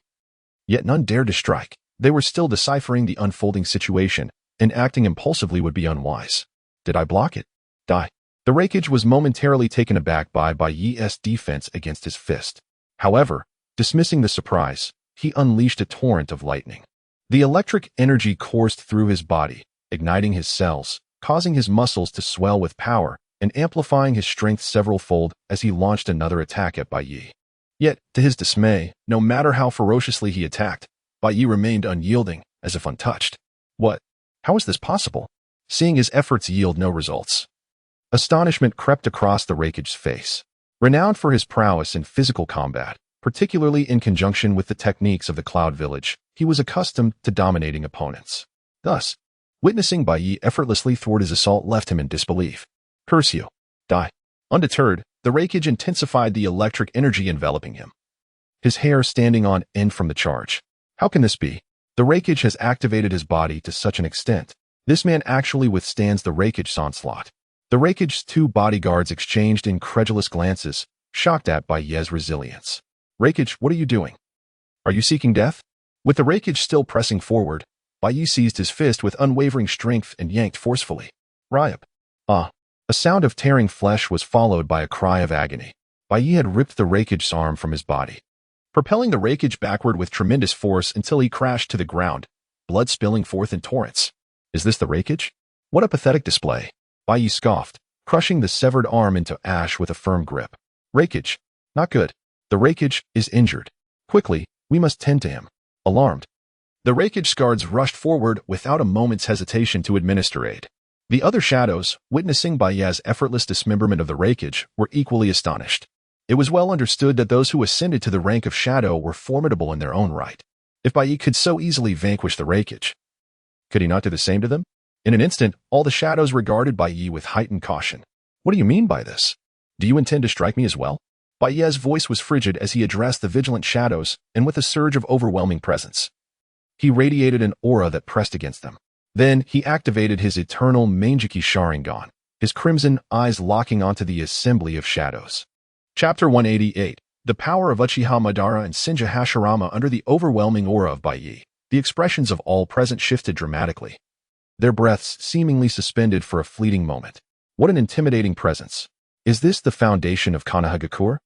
Yet none dared to strike. They were still deciphering the unfolding situation, and acting impulsively would be unwise. Did I block it? Die. The Raikage was momentarily taken aback by Baiye's defense against his fist. However, dismissing the surprise, he unleashed a torrent of lightning. The electric energy coursed through his body, igniting his cells, causing his muscles to swell with power, and amplifying his strength several-fold as he launched another attack at Baiye. Yet, to his dismay, no matter how ferociously he attacked, Baiye remained unyielding, as if untouched. What? How is this possible? Seeing his efforts yield no results, astonishment crept across the Raikage's face. Renowned for his prowess in physical combat, particularly in conjunction with the techniques of the Cloud Village, he was accustomed to dominating opponents. Thus, witnessing Baiye effortlessly thwart his assault left him in disbelief. Curse you. Die. Undeterred, the Raikage intensified the electric energy enveloping him, his hair standing on end from the charge. How can this be? The Raikage has activated his body to such an extent. This man actually withstands the Raikage's onslaught. The Raikage's two bodyguards exchanged incredulous glances, shocked at Baiye's resilience. Raikage, what are you doing? Are you seeking death? With the Raikage still pressing forward, Baiye seized his fist with unwavering strength and yanked forcefully. Ryup. Ah. A sound of tearing flesh was followed by a cry of agony. Baiye had ripped the Raikage's arm from his body, propelling the Raikage backward with tremendous force until he crashed to the ground, blood spilling forth in torrents. Is this the Raikage? What a pathetic display. Baiye scoffed, crushing the severed arm into ash with a firm grip. Raikage. Not good. The Raikage is injured. Quickly, we must tend to him. Alarmed, the Raikage guards rushed forward without a moment's hesitation to administer aid. The other shadows, witnessing Baiye's effortless dismemberment of the Raikage, were equally astonished. It was well understood that those who ascended to the rank of shadow were formidable in their own right. If Baiye could so easily vanquish the Raikage, could he not do the same to them? In an instant, all the shadows regarded Baiye with heightened caution. What do you mean by this? Do you intend to strike me as well? Baiye's voice was frigid as he addressed the vigilant shadows, and with a surge of overwhelming presence, he radiated an aura that pressed against them. Then he activated his eternal Manjiki Sharingan, his crimson eyes locking onto the assembly of shadows. Chapter 188. The power of Uchiha Madara and Shinji Hashirama under the overwhelming aura of Baiye. The expressions of all present shifted dramatically, their breaths seemingly suspended for a fleeting moment. What an intimidating presence. Is this the foundation of Konoha?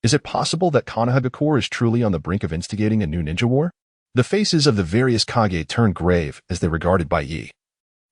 Is it possible that Konoha is truly on the brink of instigating a new ninja war? The faces of the various Kage turned grave as they regarded Baiye,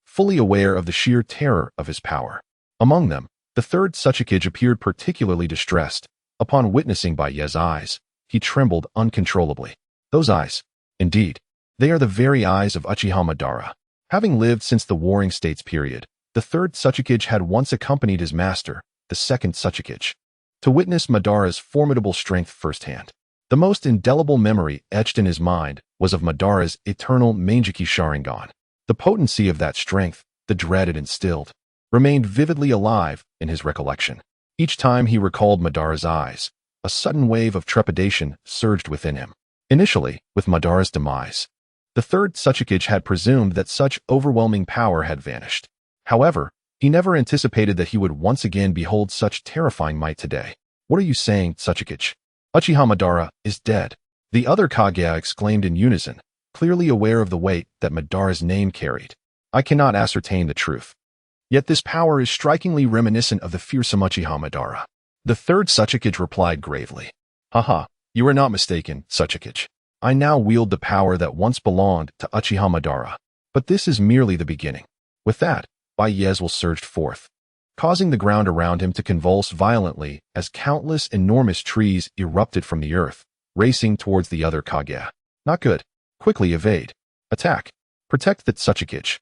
fully aware of the sheer terror of his power. Among them, the third Tsuchikage appeared particularly distressed. Upon witnessing Baiye's eyes, he trembled uncontrollably. Those eyes, indeed, they are the very eyes of Uchiha Madara. Having lived since the Warring States period, the third Tsuchikage had once accompanied his master, the second Tsuchikage, to witness Madara's formidable strength firsthand. The most indelible memory etched in his mind was of Madara's eternal Manjiki Sharingan. The potency of that strength, the dread it instilled, remained vividly alive in his recollection. Each time he recalled Madara's eyes, a sudden wave of trepidation surged within him. Initially, with Madara's demise, the third Tsuchikage had presumed that such overwhelming power had vanished. However, he never anticipated that he would once again behold such terrifying might today. What are you saying, Tsuchikage? Uchiha Madara is dead. The other Kage exclaimed in unison, clearly aware of the weight that Madara's name carried. I cannot ascertain the truth. Yet this power is strikingly reminiscent of the fearsome Uchiha Madara. The third Tsuchikage replied gravely. Haha, you are not mistaken, Tsuchikage. I now wield the power that once belonged to Uchiha Madara. But this is merely the beginning. With that, Baiye's will surged forth, causing the ground around him to convulse violently as countless enormous trees erupted from the earth, racing towards the other Kage. Not good. Quickly evade. Attack. Protect the Tsuchikage.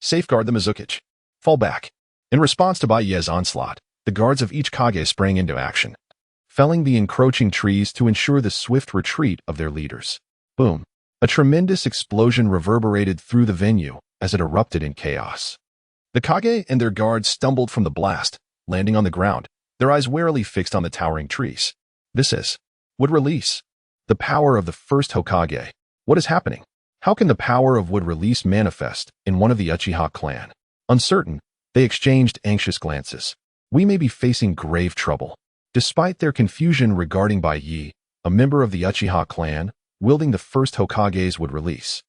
Safeguard the Mizukage. Fall back. In response to Baiye's onslaught, the guards of each Kage sprang into action, felling the encroaching trees to ensure the swift retreat of their leaders. Boom. A tremendous explosion reverberated through the venue as it erupted in chaos. The Kage and their guards stumbled from the blast, landing on the ground, their eyes warily fixed on the towering trees. This would release. The power of the first Hokage. What is happening? How can the power of would release manifest in one of the Uchiha clan? Uncertain, they exchanged anxious glances. We may be facing grave trouble. Despite their confusion regarding Baiye, a member of the Uchiha clan, wielding the first Hokage's would release.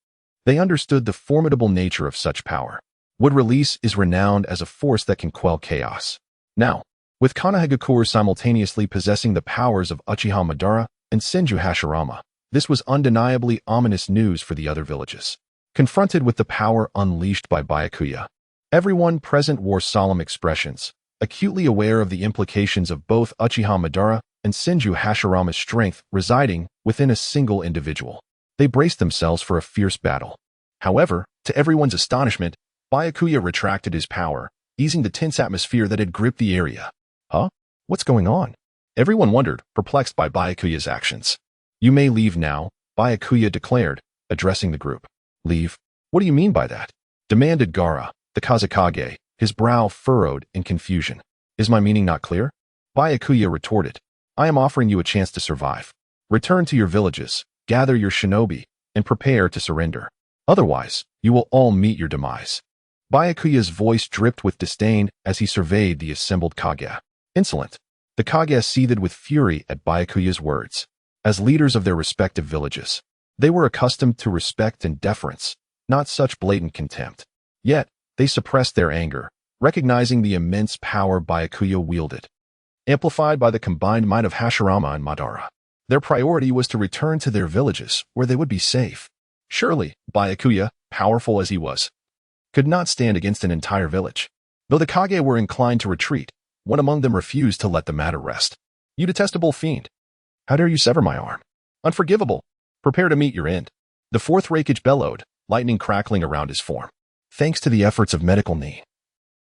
They understood the formidable nature of such power. Would release is renowned as a force that can quell chaos. Now, with Konoha simultaneously possessing the powers of Uchiha Madara and Shinji Hashirama, this was undeniably ominous news for the other villages. Confronted with the power unleashed by Byakuya, everyone present wore solemn expressions, acutely aware of the implications of both Uchiha Madara and Shinji Hashirama's strength residing within a single individual. They braced themselves for a fierce battle. However, to everyone's astonishment, Byakuya retracted his power, easing the tense atmosphere that had gripped the area. Huh? What's going on? Everyone wondered, perplexed by Byakuya's actions. You may leave now, Byakuya declared, addressing the group. Leave? What do you mean by that? Demanded Gaara, the Kazekage, his brow furrowed in confusion. Is my meaning not clear? Byakuya retorted. I am offering you a chance to survive. Return to your villages, gather your shinobi, and prepare to surrender. Otherwise, you will all meet your demise. Byakuya's voice dripped with disdain as he surveyed the assembled Kage. Insolent. The Kage seethed with fury at Byakuya's words. As leaders of their respective villages, they were accustomed to respect and deference, not such blatant contempt. Yet, they suppressed their anger, recognizing the immense power Byakuya wielded, amplified by the combined might of Hashirama and Madara. Their priority was to return to their villages, where they would be safe. Surely, Byakuya, powerful as he was, could not stand against an entire village. Though the Kage were inclined to retreat, one among them refused to let the matter rest. You detestable fiend! How dare you sever my arm? Unforgivable! Prepare to meet your end. The fourth Raikage bellowed, lightning crackling around his form. Thanks to the efforts of medical knee,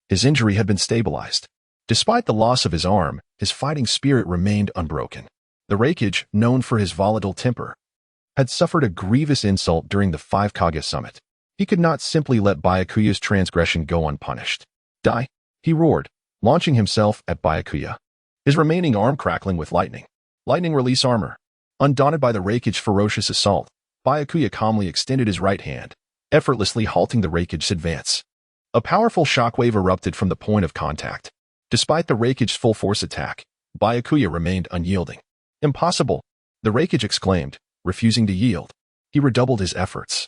his injury had been stabilized. Despite the loss of his arm, his fighting spirit remained unbroken. The Raikage, known for his volatile temper, had suffered a grievous insult during the Five Kage summit. He could not simply let Byakuya's transgression go unpunished. Die! He roared, launching himself at Byakuya, his remaining arm crackling with lightning. Lightning release armor. Undaunted by the Raikage's ferocious assault, Byakuya calmly extended his right hand, effortlessly halting the Raikage's advance. A powerful shockwave erupted from the point of contact. Despite the Raikage's full-force attack, Byakuya remained unyielding. Impossible! The Raikage exclaimed, refusing to yield. He redoubled his efforts,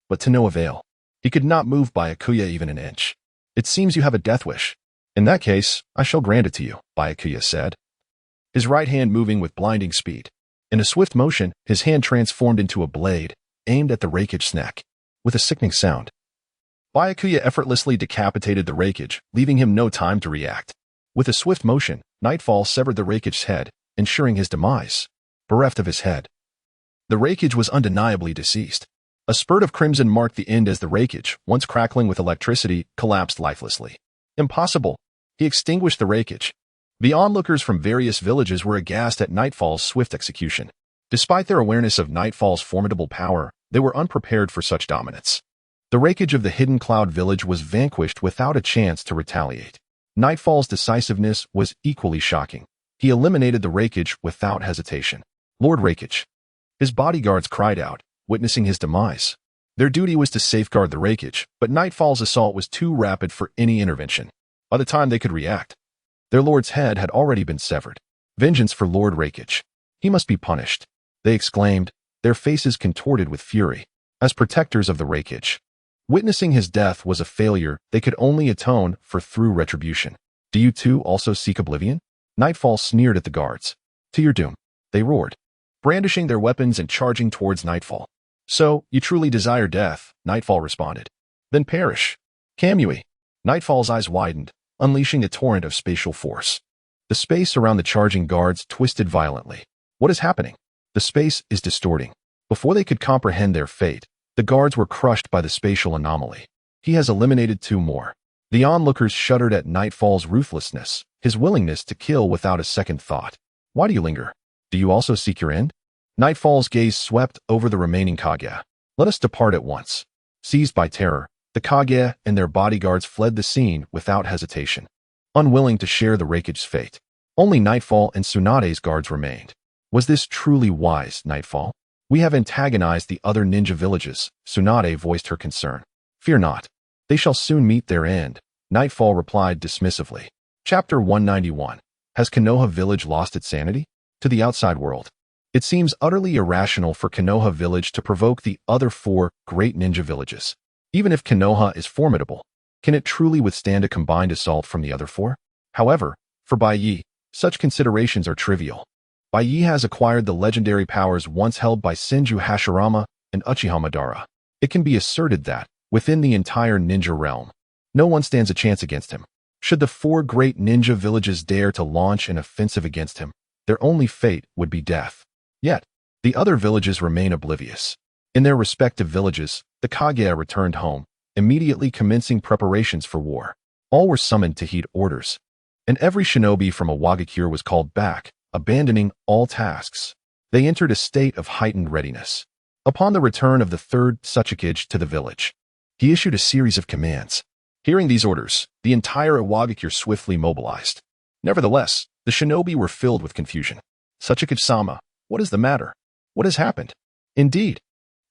but to no avail. He could not move Byakuya even an inch. It seems you have a death wish. In that case, I shall grant it to you, Byakuya said, his right hand moving with blinding speed. In a swift motion, his hand transformed into a blade, aimed at the Raikage's neck. With a sickening sound, Byakuya effortlessly decapitated the Raikage, leaving him no time to react. With a swift motion, Nightfall severed the Raikage's head, ensuring his demise. Bereft of his head, the Raikage was undeniably deceased. A spurt of crimson marked the end as the Raikage, once crackling with electricity, collapsed lifelessly. Impossible! He extinguished the Raikage. The onlookers from various villages were aghast at Nightfall's swift execution. Despite their awareness of Nightfall's formidable power, they were unprepared for such dominance. The Raikage of the Hidden Cloud village was vanquished without a chance to retaliate. Nightfall's decisiveness was equally shocking. He eliminated the Raikage without hesitation. Lord Raikage! His bodyguards cried out, witnessing his demise. Their duty was to safeguard the Raikage, but Nightfall's assault was too rapid for any intervention. By the time they could react, their lord's head had already been severed. Vengeance for Lord Raikage. He must be punished, they exclaimed, their faces contorted with fury. As protectors of the Raikage, witnessing his death was a failure they could only atone for through retribution. Do you too also seek oblivion? Nightfall sneered at the guards. To your doom, they roared, brandishing their weapons and charging towards Nightfall. So, you truly desire death, Nightfall responded. Then perish. Kamui. Nightfall's eyes widened, unleashing a torrent of spatial force. The space around the charging guards twisted violently. What is happening? The space is distorting. Before they could comprehend their fate, the guards were crushed by the spatial anomaly. He has eliminated two more. The onlookers shuddered at Nightfall's ruthlessness, his willingness to kill without a second thought. Why do you linger? Do you also seek your end? Nightfall's gaze swept over the remaining Kage. Let us depart at once. Seized by terror, the Kage and their bodyguards fled the scene without hesitation, unwilling to share the Raikage's fate. Only Nightfall and Tsunade's guards remained. Was this truly wise, Nightfall? We have antagonized the other ninja villages, Tsunade voiced her concern. Fear not. They shall soon meet their end, Nightfall replied dismissively. Chapter 191. Has Konoha village lost its sanity? To the outside world, it seems utterly irrational for Konoha village to provoke the other four great ninja villages. Even if Konoha is formidable, can it truly withstand a combined assault from the other four? However, for Baiye, such considerations are trivial. Baiye has acquired the legendary powers once held by Senju Hashirama and Uchiha Madara. It can be asserted that, within the entire ninja realm, no one stands a chance against him. Should the four great ninja villages dare to launch an offensive against him, their only fate would be death. Yet, the other villages remain oblivious. In their respective villages, the Kage returned home, immediately commencing preparations for war. All were summoned to heed orders, and every shinobi from Iwagakure was called back, abandoning all tasks. They entered a state of heightened readiness. Upon the return of the third Tsuchikage to the village, he issued a series of commands. Hearing these orders, the entire Iwagakure swiftly mobilized. Nevertheless, the shinobi were filled with confusion. Tsuchikage-sama, what is the matter? What has happened? Indeed,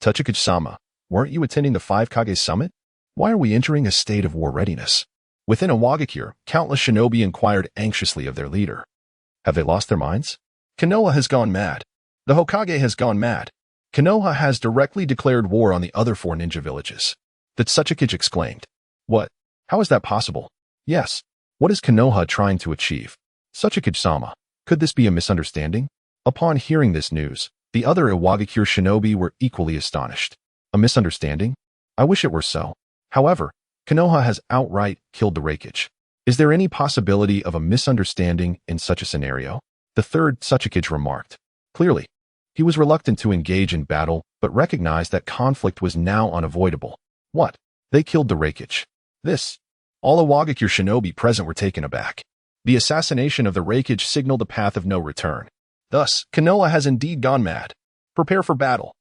Tsuchikage-sama, weren't you attending the Five Kage summit? Why are we entering a state of war readiness? Within Iwagakure, countless shinobi inquired anxiously of their leader. Have they lost their minds? Konoha has gone mad. The Hokage has gone mad. Konoha has directly declared war on the other four ninja villages. The Tsuchikage exclaimed. What? How is that possible? Yes. What is Konoha trying to achieve? Tsuchikage-sama, could this be a misunderstanding? Upon hearing this news, the other Iwagakure shinobi were equally astonished. A misunderstanding? I wish it were so. However, Konoha has outright killed the Raikage. Is there any possibility of a misunderstanding in such a scenario? The third Tsuchikage remarked. Clearly, he was reluctant to engage in battle, but recognized that conflict was now unavoidable. What? They killed the Raikage. This. All Iwagakure shinobi present were taken aback. The assassination of the Raikage signaled a path of no return. Thus, Konoha has indeed gone mad. Prepare for battle.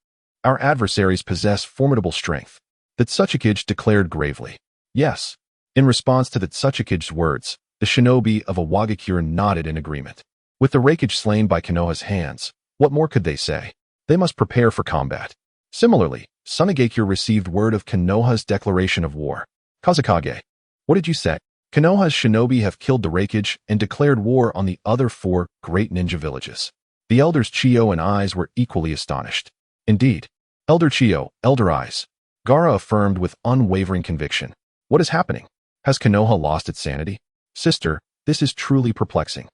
Our adversaries possess formidable strength. The Tsuchikage declared gravely. Yes. In response to the Tsuchikage's words, the shinobi of Iwagakure nodded in agreement. With the Raikage slain by Konoha's hands, what more could they say? They must prepare for combat. Similarly, Sunagakure received word of Konoha's declaration of war. Kazekage, what did you say? Konoha's shinobi have killed the Raikage and declared war on the other 4 great ninja villages. The elders Chiyo and Eyes were equally astonished. Indeed, Elder Chiyo, Elder Eyes, Gaara affirmed with unwavering conviction. What is happening? Has Konoha lost its sanity? Sister, this is truly perplexing.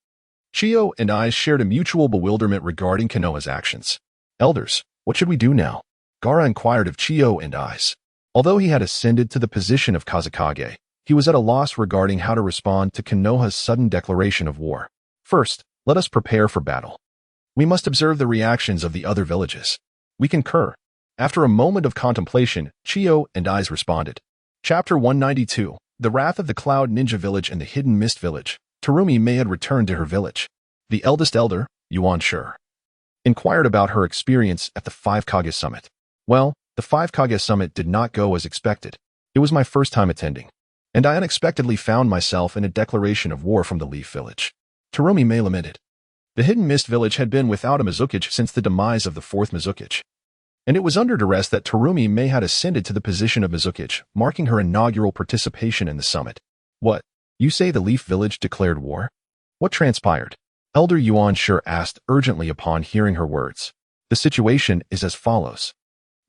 Chiyo and Eyes shared a mutual bewilderment regarding Konoha's actions. Elders, what should we do now? Gaara inquired of Chiyo and Eyes. Although he had ascended to the position of Kazekage, he was at a loss regarding how to respond to Konoha's sudden declaration of war. First, let us prepare for battle. We must observe the reactions of the other villages. We concur. After a moment of contemplation, Chiyo and Eyes responded. Chapter 192, The Wrath of the Cloud Ninja Village and the Hidden Mist Village. Terumi May had returned to her village. The eldest elder, Yuan Shi, inquired about her experience at the 5 Kage Summit. Well, the 5 Kage Summit did not go as expected. It was my first time attending, and I unexpectedly found myself in a declaration of war from the Leaf Village. Terumi May lamented. The Hidden Mist Village had been without a Mizukage since the demise of the 4th Mizukage, and it was under duress that Terumi May had ascended to the position of Mizukage, marking her inaugural participation in the summit. What? You say the Leaf Village declared war? What transpired? Elder Yuan Shi asked urgently upon hearing her words. The situation is as follows.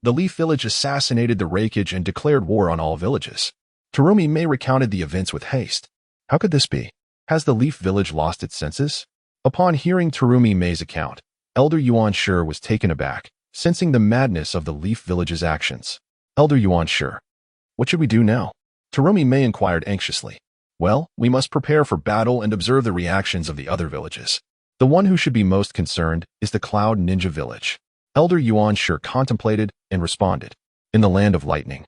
The Leaf Village assassinated the Raikage and declared war on all villages. Terumi May recounted the events with haste. How could this be? Has the Leaf Village lost its senses? Upon hearing Terumi May's account, Elder Yuan Shi was taken aback, sensing the madness of the Leaf Village's actions. Elder Yuan Shi, what should we do now? Terumi May inquired anxiously. Well, we must prepare for battle and observe the reactions of the other villages. The one who should be most concerned is the Cloud Ninja Village. Elder Yuan Shi contemplated and responded. In the Land of Lightning.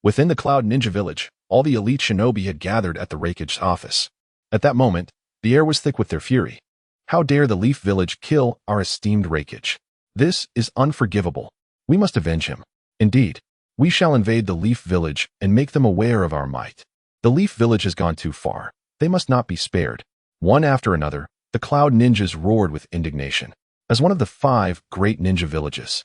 Within the Cloud Ninja Village, all the elite shinobi had gathered at the Raikage's office. At that moment, the air was thick with their fury. How dare the Leaf Village kill our esteemed Raikage? This is unforgivable. We must avenge him. Indeed, we shall invade the Leaf Village and make them aware of our might. The Leaf Village has gone too far. They must not be spared. One after another, the Cloud Ninjas roared with indignation. As one of the 5 great ninja villages,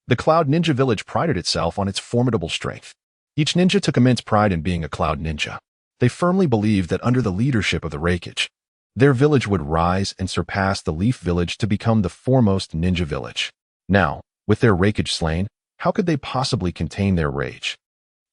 the Cloud Ninja Village prided itself on its formidable strength. Each ninja took immense pride in being a Cloud Ninja. They firmly believed that under the leadership of the Raikage, their village would rise and surpass the Leaf Village to become the foremost ninja village. Now, with their Raikage slain, how could they possibly contain their rage?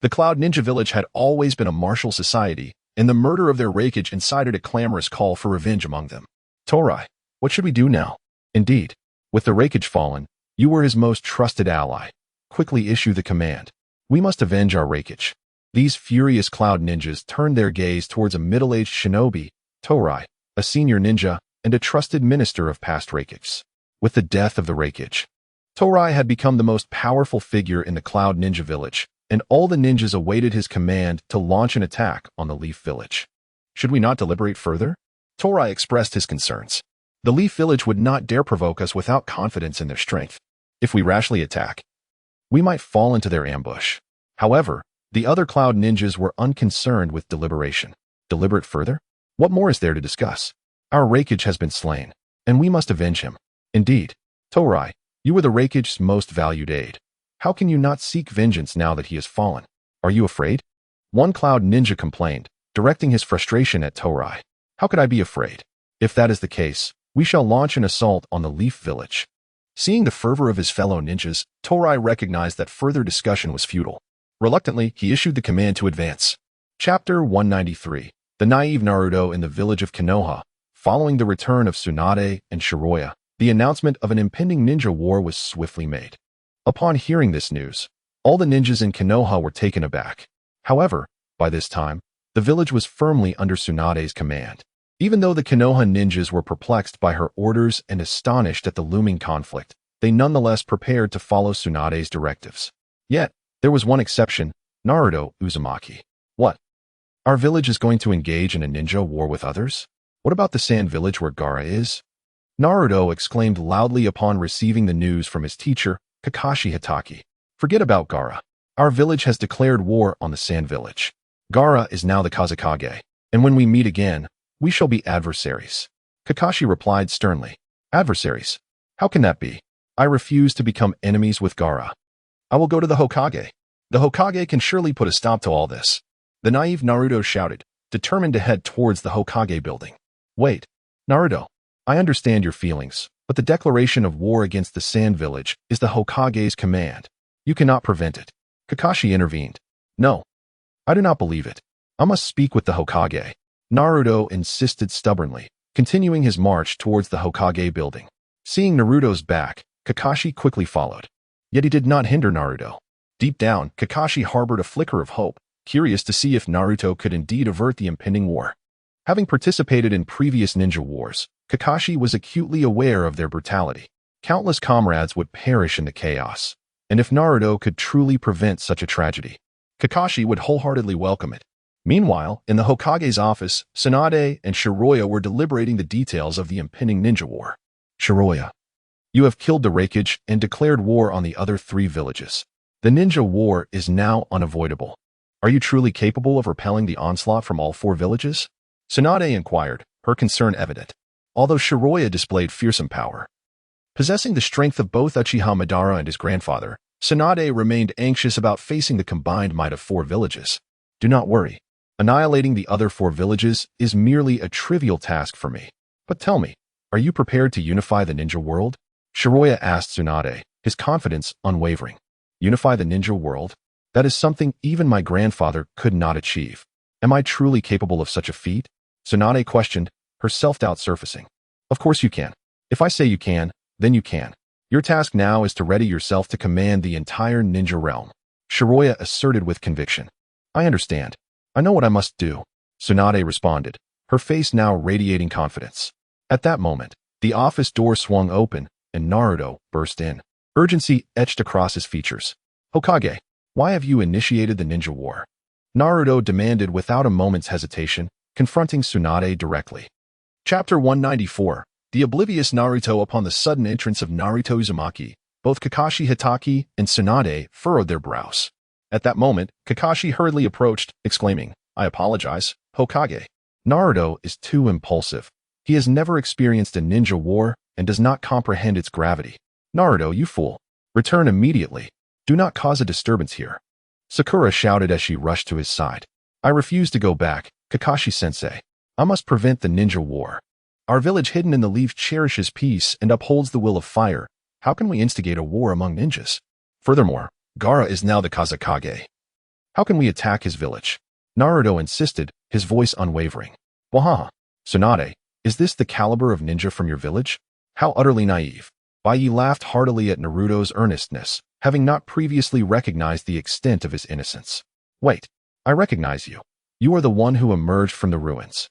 The Cloud Ninja Village had always been a martial society, and the murder of their Raikage incited a clamorous call for revenge among them. Torai, what should we do now? Indeed, with the Raikage fallen, you were his most trusted ally. Quickly issue the command. We must avenge our Raikage. These furious Cloud Ninjas turned their gaze towards a middle-aged shinobi, Torai, a senior ninja, and a trusted minister of past Raikages. With the death of the Raikage, Torai had become the most powerful figure in the Cloud Ninja Village, and all the ninjas awaited his command to launch an attack on the Leaf Village. Should we not deliberate further? Torai expressed his concerns. The Leaf Village would not dare provoke us without confidence in their strength. If we rashly attack, we might fall into their ambush. However, the other Cloud Ninjas were unconcerned with deliberation. Deliberate further? What more is there to discuss? Our Raikage has been slain, and we must avenge him. Indeed, Torai, you were the Raikage's most valued aide. How can you not seek vengeance now that he has fallen? Are you afraid? One Cloud Ninja complained, directing his frustration at Torai. How could I be afraid? If that is the case, we shall launch an assault on the Leaf Village. Seeing the fervor of his fellow ninjas, Torai recognized that further discussion was futile. Reluctantly, he issued the command to advance. Chapter 193. The naive Naruto in the village of Konoha. Following the return of Tsunade and Shiroya, the announcement of an impending ninja war was swiftly made. Upon hearing this news, all the ninjas in Konoha were taken aback. However, by this time, the village was firmly under Tsunade's command. Even though the Konoha ninjas were perplexed by her orders and astonished at the looming conflict, they nonetheless prepared to follow Tsunade's directives. Yet, there was one exception, Naruto Uzumaki. What? Our village is going to engage in a ninja war with others? What about the sand village where Gaara is? Naruto exclaimed loudly upon receiving the news from his teacher, Kakashi Hatake. Forget about Gaara. Our village has declared war on the sand village. Gaara is now the Kazekage, and when we meet again, we shall be adversaries. Kakashi replied sternly. Adversaries? How can that be? I refuse to become enemies with Gaara. I will go to the Hokage. The Hokage can surely put a stop to all this. The naive Naruto shouted, determined to head towards the Hokage building. Wait, Naruto. I understand your feelings, but the declaration of war against the Sand Village is the Hokage's command. You cannot prevent it. Kakashi intervened. No, I do not believe it. I must speak with the Hokage. Naruto insisted stubbornly, continuing his march towards the Hokage building. Seeing Naruto's back, Kakashi quickly followed. Yet he did not hinder Naruto. Deep down, Kakashi harbored a flicker of hope, curious to see if Naruto could indeed avert the impending war. Having participated in previous ninja wars, Kakashi was acutely aware of their brutality. Countless comrades would perish in the chaos, and if Naruto could truly prevent such a tragedy, Kakashi would wholeheartedly welcome it. Meanwhile, in the Hokage's office, Tsunade and Shiroya were deliberating the details of the impending ninja war. Shiroya, you have killed the Raikage and declared war on the other 3 villages. The ninja war is now unavoidable. Are you truly capable of repelling the onslaught from all 4 villages? Tsunade inquired, her concern evident. Although Shiroya displayed fearsome power, possessing the strength of both Uchiha Madara and his grandfather, Tsunade remained anxious about facing the combined might of 4 villages. Do not worry. Annihilating the other 4 villages is merely a trivial task for me. But tell me, are you prepared to unify the ninja world? Shiroya asked Tsunade, his confidence unwavering. Unify the ninja world? That is something even my grandfather could not achieve. Am I truly capable of such a feat? Tsunade questioned, her self-doubt surfacing. Of course you can. If I say you can, then you can. Your task now is to ready yourself to command the entire ninja realm. Shiroya asserted with conviction. I understand. I know what I must do. Tsunade responded, her face now radiating confidence. At that moment, the office door swung open, and Naruto burst in. Urgency etched across his features. Hokage, why have you initiated the ninja war? Naruto demanded without a moment's hesitation, confronting Tsunade directly. Chapter 194. The oblivious Naruto. Upon the sudden entrance of Naruto Uzumaki, both Kakashi Hatake and Tsunade furrowed their brows. At that moment, Kakashi hurriedly approached, exclaiming, I apologize, Hokage. Naruto is too impulsive. He has never experienced a ninja war and does not comprehend its gravity. Naruto, you fool. Return immediately. Do not cause a disturbance here. Sakura shouted as she rushed to his side. I refuse to go back, Kakashi-sensei. I must prevent the ninja war. Our village hidden in the leaf cherishes peace and upholds the will of fire. How can we instigate a war among ninjas? Furthermore, Gaara is now the Kazekage. How can we attack his village? Naruto insisted, his voice unwavering. Wahaha. Tsunade, is this the caliber of ninja from your village? How utterly naive. Baiye laughed heartily at Naruto's earnestness, having not previously recognized the extent of his innocence. Wait, I recognize you. You are the one who emerged from the ruins.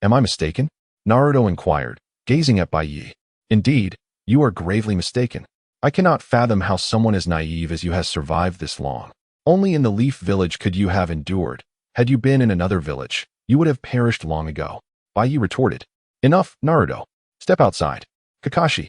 Am I mistaken? Naruto inquired, gazing at Baiye. Indeed, you are gravely mistaken. I cannot fathom how someone as naive as you has survived this long. Only in the Leaf Village could you have endured. Had you been in another village, you would have perished long ago. Baiye retorted. Enough, Naruto. Step outside. Kakashi,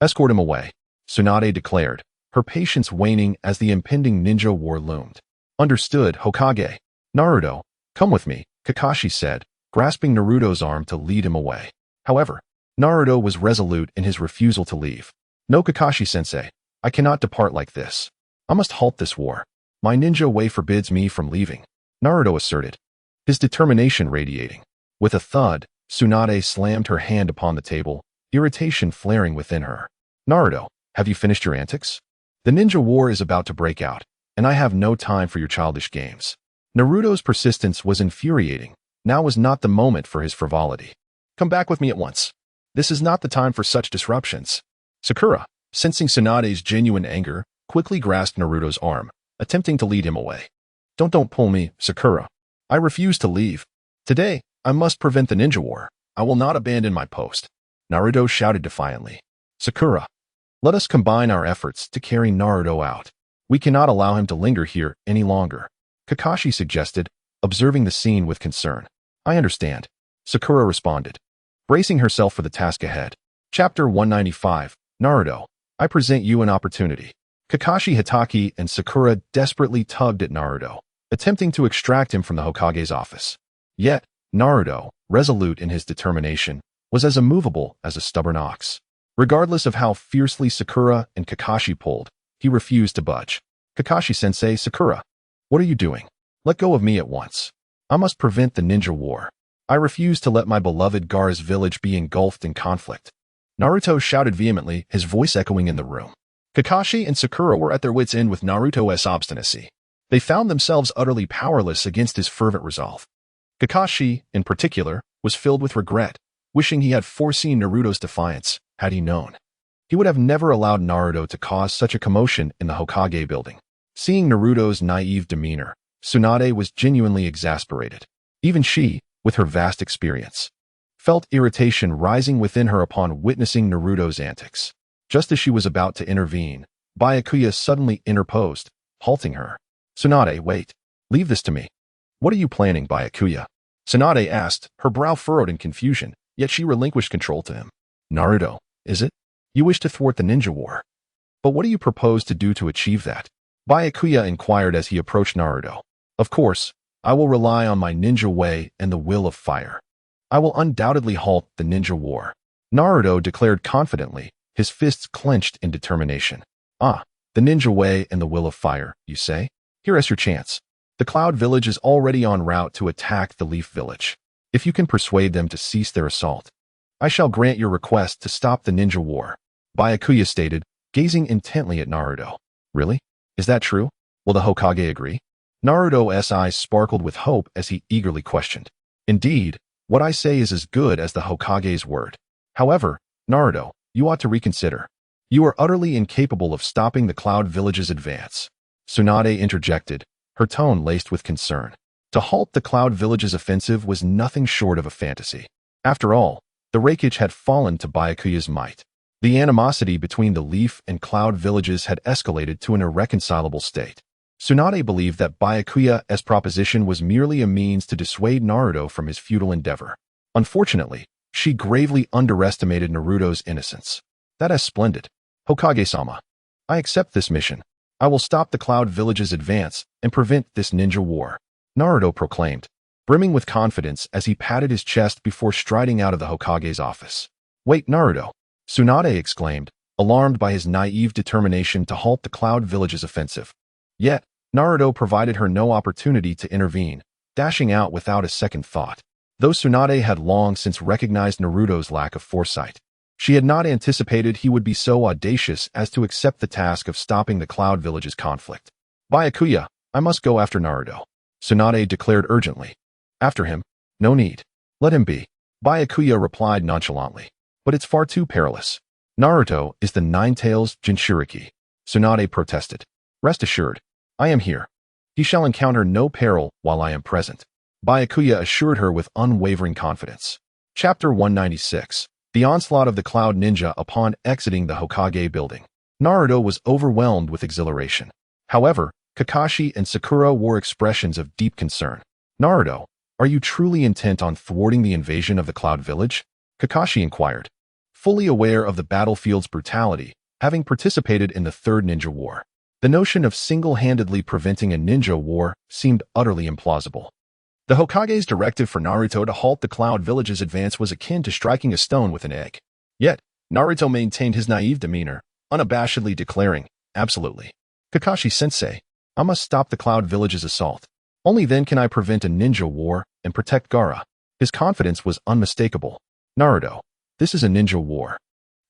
escort him away. Tsunade declared, her patience waning as the impending ninja war loomed. Understood, Hokage. Naruto, come with me, Kakashi said, grasping Naruto's arm to lead him away. However, Naruto was resolute in his refusal to leave. No, Kakashi-sensei, I cannot depart like this. I must halt this war. My ninja way forbids me from leaving, Naruto asserted, his determination radiating. With a thud, Tsunade slammed her hand upon the table, irritation flaring within her. Naruto, have you finished your antics? The ninja war is about to break out, and I have no time for your childish games. Naruto's persistence was infuriating. Now was not the moment for his frivolity. Come back with me at once. This is not the time for such disruptions. Sakura, sensing Tsunade's genuine anger, quickly grasped Naruto's arm, attempting to lead him away. Don't pull me, Sakura. I refuse to leave. Today, I must prevent the ninja war. I will not abandon my post. Naruto shouted defiantly. Sakura, let us combine our efforts to carry Naruto out. We cannot allow him to linger here any longer. Kakashi suggested, observing the scene with concern. I understand. Sakura responded, bracing herself for the task ahead. Chapter 195, Naruto, I present you an opportunity. Kakashi Hatake and Sakura desperately tugged at Naruto, attempting to extract him from the Hokage's office. Yet, Naruto, resolute in his determination, was as immovable as a stubborn ox. Regardless of how fiercely Sakura and Kakashi pulled, he refused to budge. Kakashi-sensei, Sakura, what are you doing? Let go of me at once. I must prevent the ninja war. I refuse to let my beloved Gaara's village be engulfed in conflict. Naruto shouted vehemently, his voice echoing in the room. Kakashi and Sakura were at their wits' end with Naruto's obstinacy. They found themselves utterly powerless against his fervent resolve. Kakashi, in particular, was filled with regret, wishing he had foreseen Naruto's defiance, had he known. He would have never allowed Naruto to cause such a commotion in the Hokage building. Seeing Naruto's naive demeanor, Tsunade was genuinely exasperated. Even she, with her vast experience, felt irritation rising within her upon witnessing Naruto's antics. Just as she was about to intervene, Byakuya suddenly interposed, halting her. Tsunade, wait. Leave this to me. What are you planning, Byakuya? Tsunade asked, her brow furrowed in confusion, yet she relinquished control to him. Naruto, is it? You wish to thwart the ninja war. But what do you propose to do to achieve that? Byakuya inquired as he approached Naruto. Of course, I will rely on my ninja way and the will of fire. I will undoubtedly halt the ninja war. Naruto declared confidently, his fists clenched in determination. Ah, the ninja way and the will of fire, you say? Here is your chance. The Cloud Village is already en route to attack the Leaf Village. If you can persuade them to cease their assault, I shall grant your request to stop the ninja war. Byakuya stated, gazing intently at Naruto. Really? Is that true? Will the Hokage agree? Naruto's eyes sparkled with hope as he eagerly questioned. Indeed, what I say is as good as the Hokage's word. However, Naruto, you ought to reconsider. You are utterly incapable of stopping the Cloud Village's advance. Tsunade interjected, her tone laced with concern. To halt the Cloud Village's offensive was nothing short of a fantasy. After all, the Raikage had fallen to Byakuya's might. The animosity between the Leaf and Cloud Villages had escalated to an irreconcilable state. Tsunade believed that Byakuya's proposition was merely a means to dissuade Naruto from his futile endeavor. Unfortunately, she gravely underestimated Naruto's innocence. That is splendid. Hokage-sama, I accept this mission. I will stop the Cloud Village's advance and prevent this ninja war, Naruto proclaimed, brimming with confidence as he patted his chest before striding out of the Hokage's office. Wait, Naruto, Tsunade exclaimed, alarmed by his naive determination to halt the Cloud Village's offensive. Yet, Naruto provided her no opportunity to intervene, dashing out without a second thought. Though Tsunade had long since recognized Naruto's lack of foresight, she had not anticipated he would be so audacious as to accept the task of stopping the Cloud Village's conflict. Byakuya, I must go after Naruto, Tsunade declared urgently. After him? No need. Let him be. Byakuya replied nonchalantly. But it's far too perilous. Naruto is the Nine-Tails Jinchuriki, Tsunade protested. Rest assured, I am here. He shall encounter no peril while I am present. Byakuya assured her with unwavering confidence. Chapter 196. The onslaught of the Cloud Ninja upon exiting the Hokage building. Naruto was overwhelmed with exhilaration. However, Kakashi and Sakura wore expressions of deep concern. Naruto, are you truly intent on thwarting the invasion of the Cloud Village? Kakashi inquired. Fully aware of the battlefield's brutality, having participated in the Third Ninja War, the notion of single-handedly preventing a ninja war seemed utterly implausible. The Hokage's directive for Naruto to halt the Cloud Village's advance was akin to striking a stone with an egg. Yet, Naruto maintained his naive demeanor, unabashedly declaring, absolutely. Kakashi-sensei, I must stop the Cloud Village's assault. Only then can I prevent a ninja war and protect Gaara. His confidence was unmistakable. Naruto, this is a ninja war.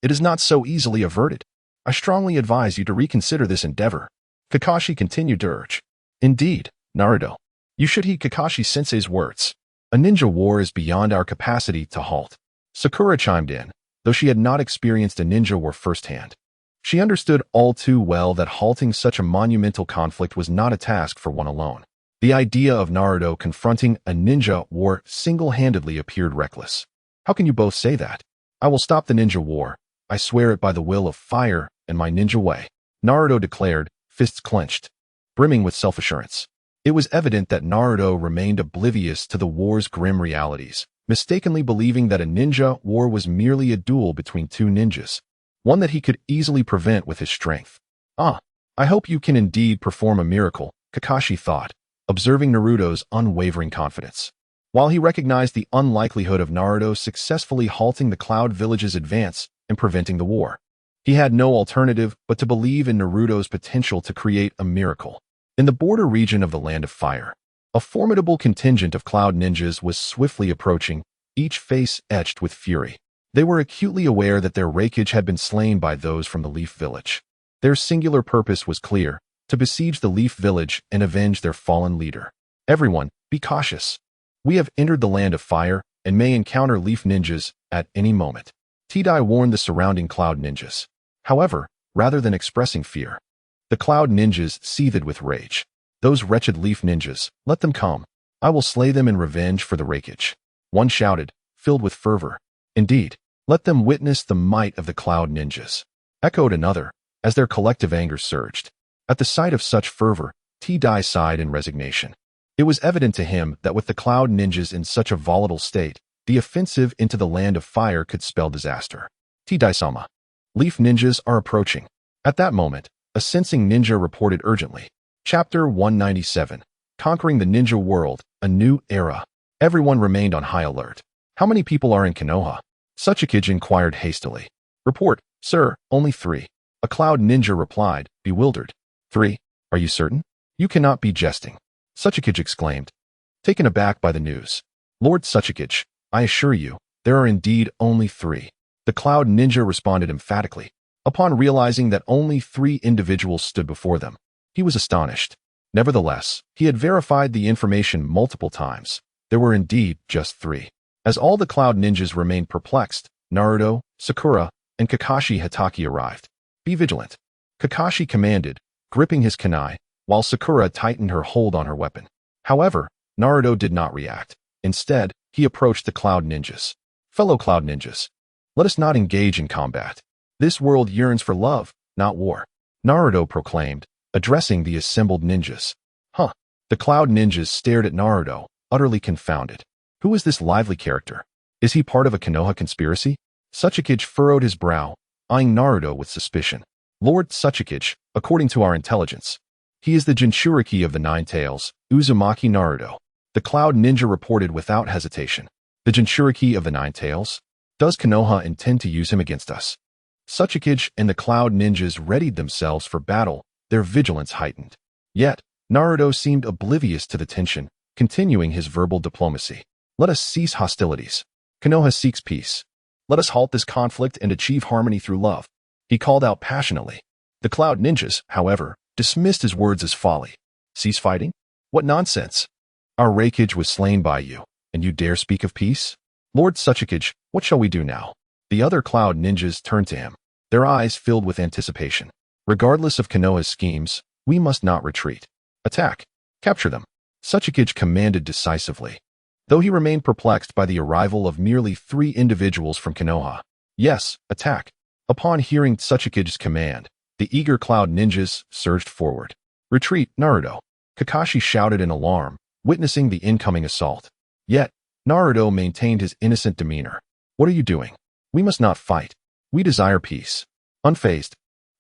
It is not so easily averted. I strongly advise you to reconsider this endeavor. Kakashi continued to urge. Indeed, Naruto. You should heed Kakashi-sensei's words. A ninja war is beyond our capacity to halt. Sakura chimed in, though she had not experienced a ninja war firsthand. She understood all too well that halting such a monumental conflict was not a task for one alone. The idea of Naruto confronting a ninja war single-handedly appeared reckless. How can you both say that? I will stop the ninja war. I swear it by the will of fire and my ninja way, Naruto declared, fists clenched, brimming with self-assurance. It was evident that Naruto remained oblivious to the war's grim realities, mistakenly believing that a ninja war was merely a duel between two ninjas, one that he could easily prevent with his strength. I hope you can indeed perform a miracle, Kakashi thought, observing Naruto's unwavering confidence. While he recognized the unlikelihood of Naruto successfully halting the Cloud Village's advance and preventing the war, he had no alternative but to believe in Naruto's potential to create a miracle. In the border region of the Land of Fire, a formidable contingent of Cloud Ninjas was swiftly approaching, each face etched with fury. They were acutely aware that their Raikage had been slain by those from the Leaf Village. Their singular purpose was clear: to besiege the Leaf Village and avenge their fallen leader. Everyone, be cautious. We have entered the Land of Fire and may encounter Leaf Ninjas at any moment. Tidai warned the surrounding Cloud Ninjas. However, rather than expressing fear, the Cloud Ninjas seethed with rage. Those wretched Leaf Ninjas, let them come. I will slay them in revenge for the Raikage. One shouted, filled with fervor. Indeed, let them witness the might of the Cloud Ninjas, echoed another, as their collective anger surged. At the sight of such fervor, Tidai sighed in resignation. It was evident to him that with the Cloud Ninjas in such a volatile state, the offensive into the Land of Fire could spell disaster. Tidai-sama, Leaf Ninjas are approaching. At that moment, a sensing ninja reported urgently. Chapter 197, Conquering the Ninja World, A New Era. Everyone remained on high alert. How many people are in Konoha? Sachikage inquired hastily. Report, sir, only 3. A Cloud Ninja replied, bewildered. 3? Are you certain? You cannot be jesting. Sachikage exclaimed, taken aback by the news. Lord Sachikage, I assure you, there are indeed only 3. The Cloud Ninja responded emphatically. Upon realizing that only 3 individuals stood before them, he was astonished. Nevertheless, he had verified the information multiple times. There were indeed just 3. As all the Cloud Ninjas remained perplexed, Naruto, Sakura, and Kakashi Hatake arrived. Be vigilant, Kakashi commanded, gripping his kunai, while Sakura tightened her hold on her weapon. However, Naruto did not react. Instead, he approached the Cloud Ninjas. Fellow Cloud Ninjas, let us not engage in combat. This world yearns for love, not war, Naruto proclaimed, addressing the assembled ninjas. The Cloud Ninjas stared at Naruto, utterly confounded. Who is this lively character? Is he part of a Konoha conspiracy? Sachikage furrowed his brow, eyeing Naruto with suspicion. Lord Sachikage, according to our intelligence, he is the Jinchuriki of the Nine Tails, Uzumaki Naruto. The Cloud Ninja reported without hesitation. The Jinchuriki of the Nine Tails? Does Konoha intend to use him against us? Sachikage and the Cloud Ninjas readied themselves for battle, their vigilance heightened. Yet, Naruto seemed oblivious to the tension, continuing his verbal diplomacy. Let us cease hostilities. Konoha seeks peace. Let us halt this conflict and achieve harmony through love, he called out passionately. The Cloud Ninjas, however, dismissed his words as folly. Cease fighting? What nonsense! Our Raikage was slain by you, and you dare speak of peace? Lord Sachikage, what shall we do now? The other Cloud Ninjas turned to him, their eyes filled with anticipation. Regardless of Konoha's schemes, we must not retreat. Attack! Capture them! Sachikage commanded decisively, though he remained perplexed by the arrival of merely 3 individuals from Konoha. Yes, attack! Upon hearing Sachikage's command, the eager Cloud Ninjas surged forward. Retreat, Naruto! Kakashi shouted in alarm, witnessing the incoming assault. Yet, Naruto maintained his innocent demeanor. What are you doing? We must not fight. We desire peace. Unfazed,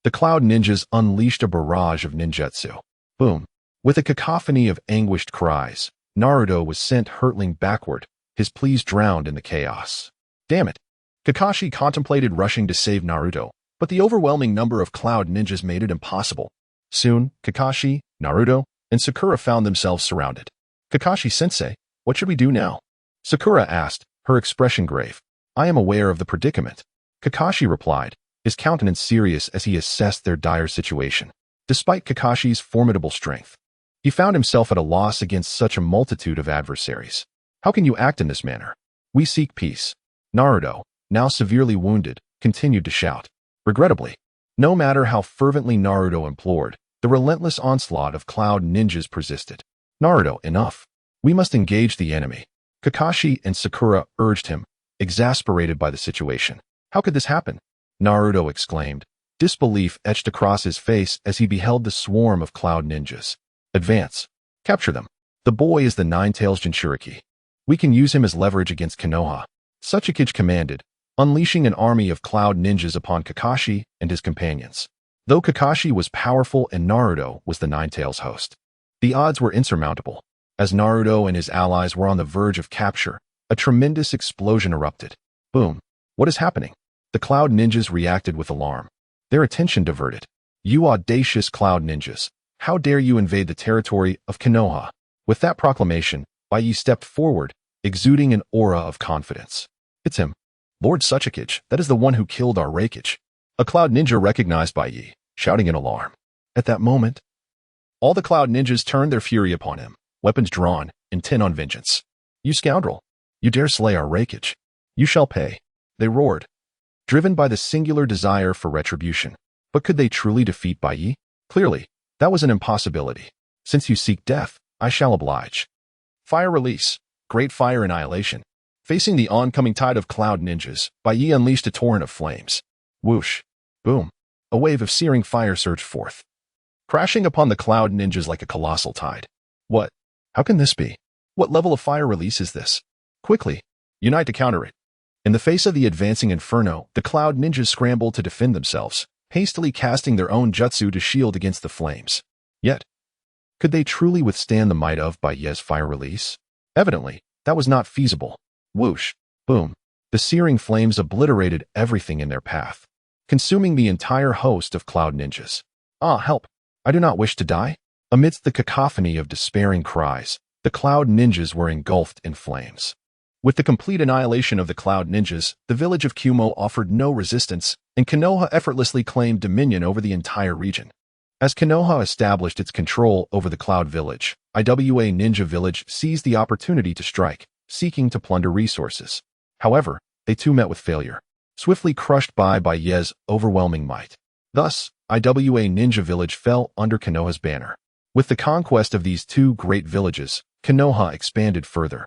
the Cloud Ninjas unleashed a barrage of ninjutsu. Boom! With a cacophony of anguished cries, Naruto was sent hurtling backward, his pleas drowned in the chaos. Damn it! Kakashi contemplated rushing to save Naruto, but the overwhelming number of Cloud Ninjas made it impossible. Soon, Kakashi, Naruto, and Sakura found themselves surrounded. Kakashi-sensei, what should we do now? Sakura asked, her expression grave. I am aware of the predicament. Kakashi replied, his countenance serious as he assessed their dire situation. Despite Kakashi's formidable strength, he found himself at a loss against such a multitude of adversaries. How can you act in this manner? We seek peace. Naruto, now severely wounded, continued to shout. Regrettably, no matter how fervently Naruto implored, the relentless onslaught of cloud ninjas persisted. Naruto, enough. We must engage the enemy. Kakashi and Sakura urged him, exasperated by the situation. How could this happen? Naruto exclaimed. Disbelief etched across his face as he beheld the swarm of cloud ninjas. Advance. Capture them. The boy is the Nine-Tails Jinchuriki. We can use him as leverage against Konoha. Tsuchikage commanded, unleashing an army of cloud ninjas upon Kakashi and his companions. Though Kakashi was powerful and Naruto was the Nine-Tails host, the odds were insurmountable. As Naruto and his allies were on the verge of capture, a tremendous explosion erupted. Boom. What is happening? The cloud ninjas reacted with alarm. Their attention diverted. You audacious cloud ninjas, how dare you invade the territory of Konoha? With that proclamation, Baiye stepped forward, exuding an aura of confidence. It's him. Lord Tsuchikage, that is the one who killed our Raikage. A cloud ninja recognized Baiye, shouting in alarm. At that moment, all the cloud ninjas turned their fury upon him, weapons drawn, intent on vengeance. You scoundrel! You dare slay our Raikage! You shall pay! They roared, driven by the singular desire for retribution. But could they truly defeat Baiye? Clearly, that was an impossibility. Since you seek death, I shall oblige. Fire release. Great fire annihilation. Facing the oncoming tide of cloud ninjas, Baiye unleashed a torrent of flames. Whoosh. Boom. A wave of searing fire surged forth, crashing upon the cloud ninjas like a colossal tide. What? How can this be? What level of fire release is this? Quickly, unite to counter it. In the face of the advancing inferno, the cloud ninjas scrambled to defend themselves, hastily casting their own jutsu to shield against the flames. Yet, could they truly withstand the might of Baiye's fire release? Evidently, that was not feasible. Whoosh. Boom. The searing flames obliterated everything in their path, consuming the entire host of cloud ninjas. Ah, help! I do not wish to die. Amidst the cacophony of despairing cries, the cloud ninjas were engulfed in flames. With the complete annihilation of the cloud ninjas, the village of Kumo offered no resistance, and Konoha effortlessly claimed dominion over the entire region. As Konoha established its control over the cloud village, Iwa Ninja Village seized the opportunity to strike, seeking to plunder resources. However, they too met with failure, swiftly crushed by Baiye's overwhelming might. Thus, Iwa Ninja Village fell under Konoha's banner. With the conquest of these two great villages, Konoha expanded further,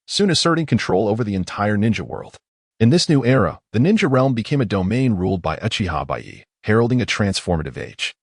soon asserting control over the entire ninja world. In this new era, the ninja realm became a domain ruled by Uchiha Baiye, heralding a transformative age.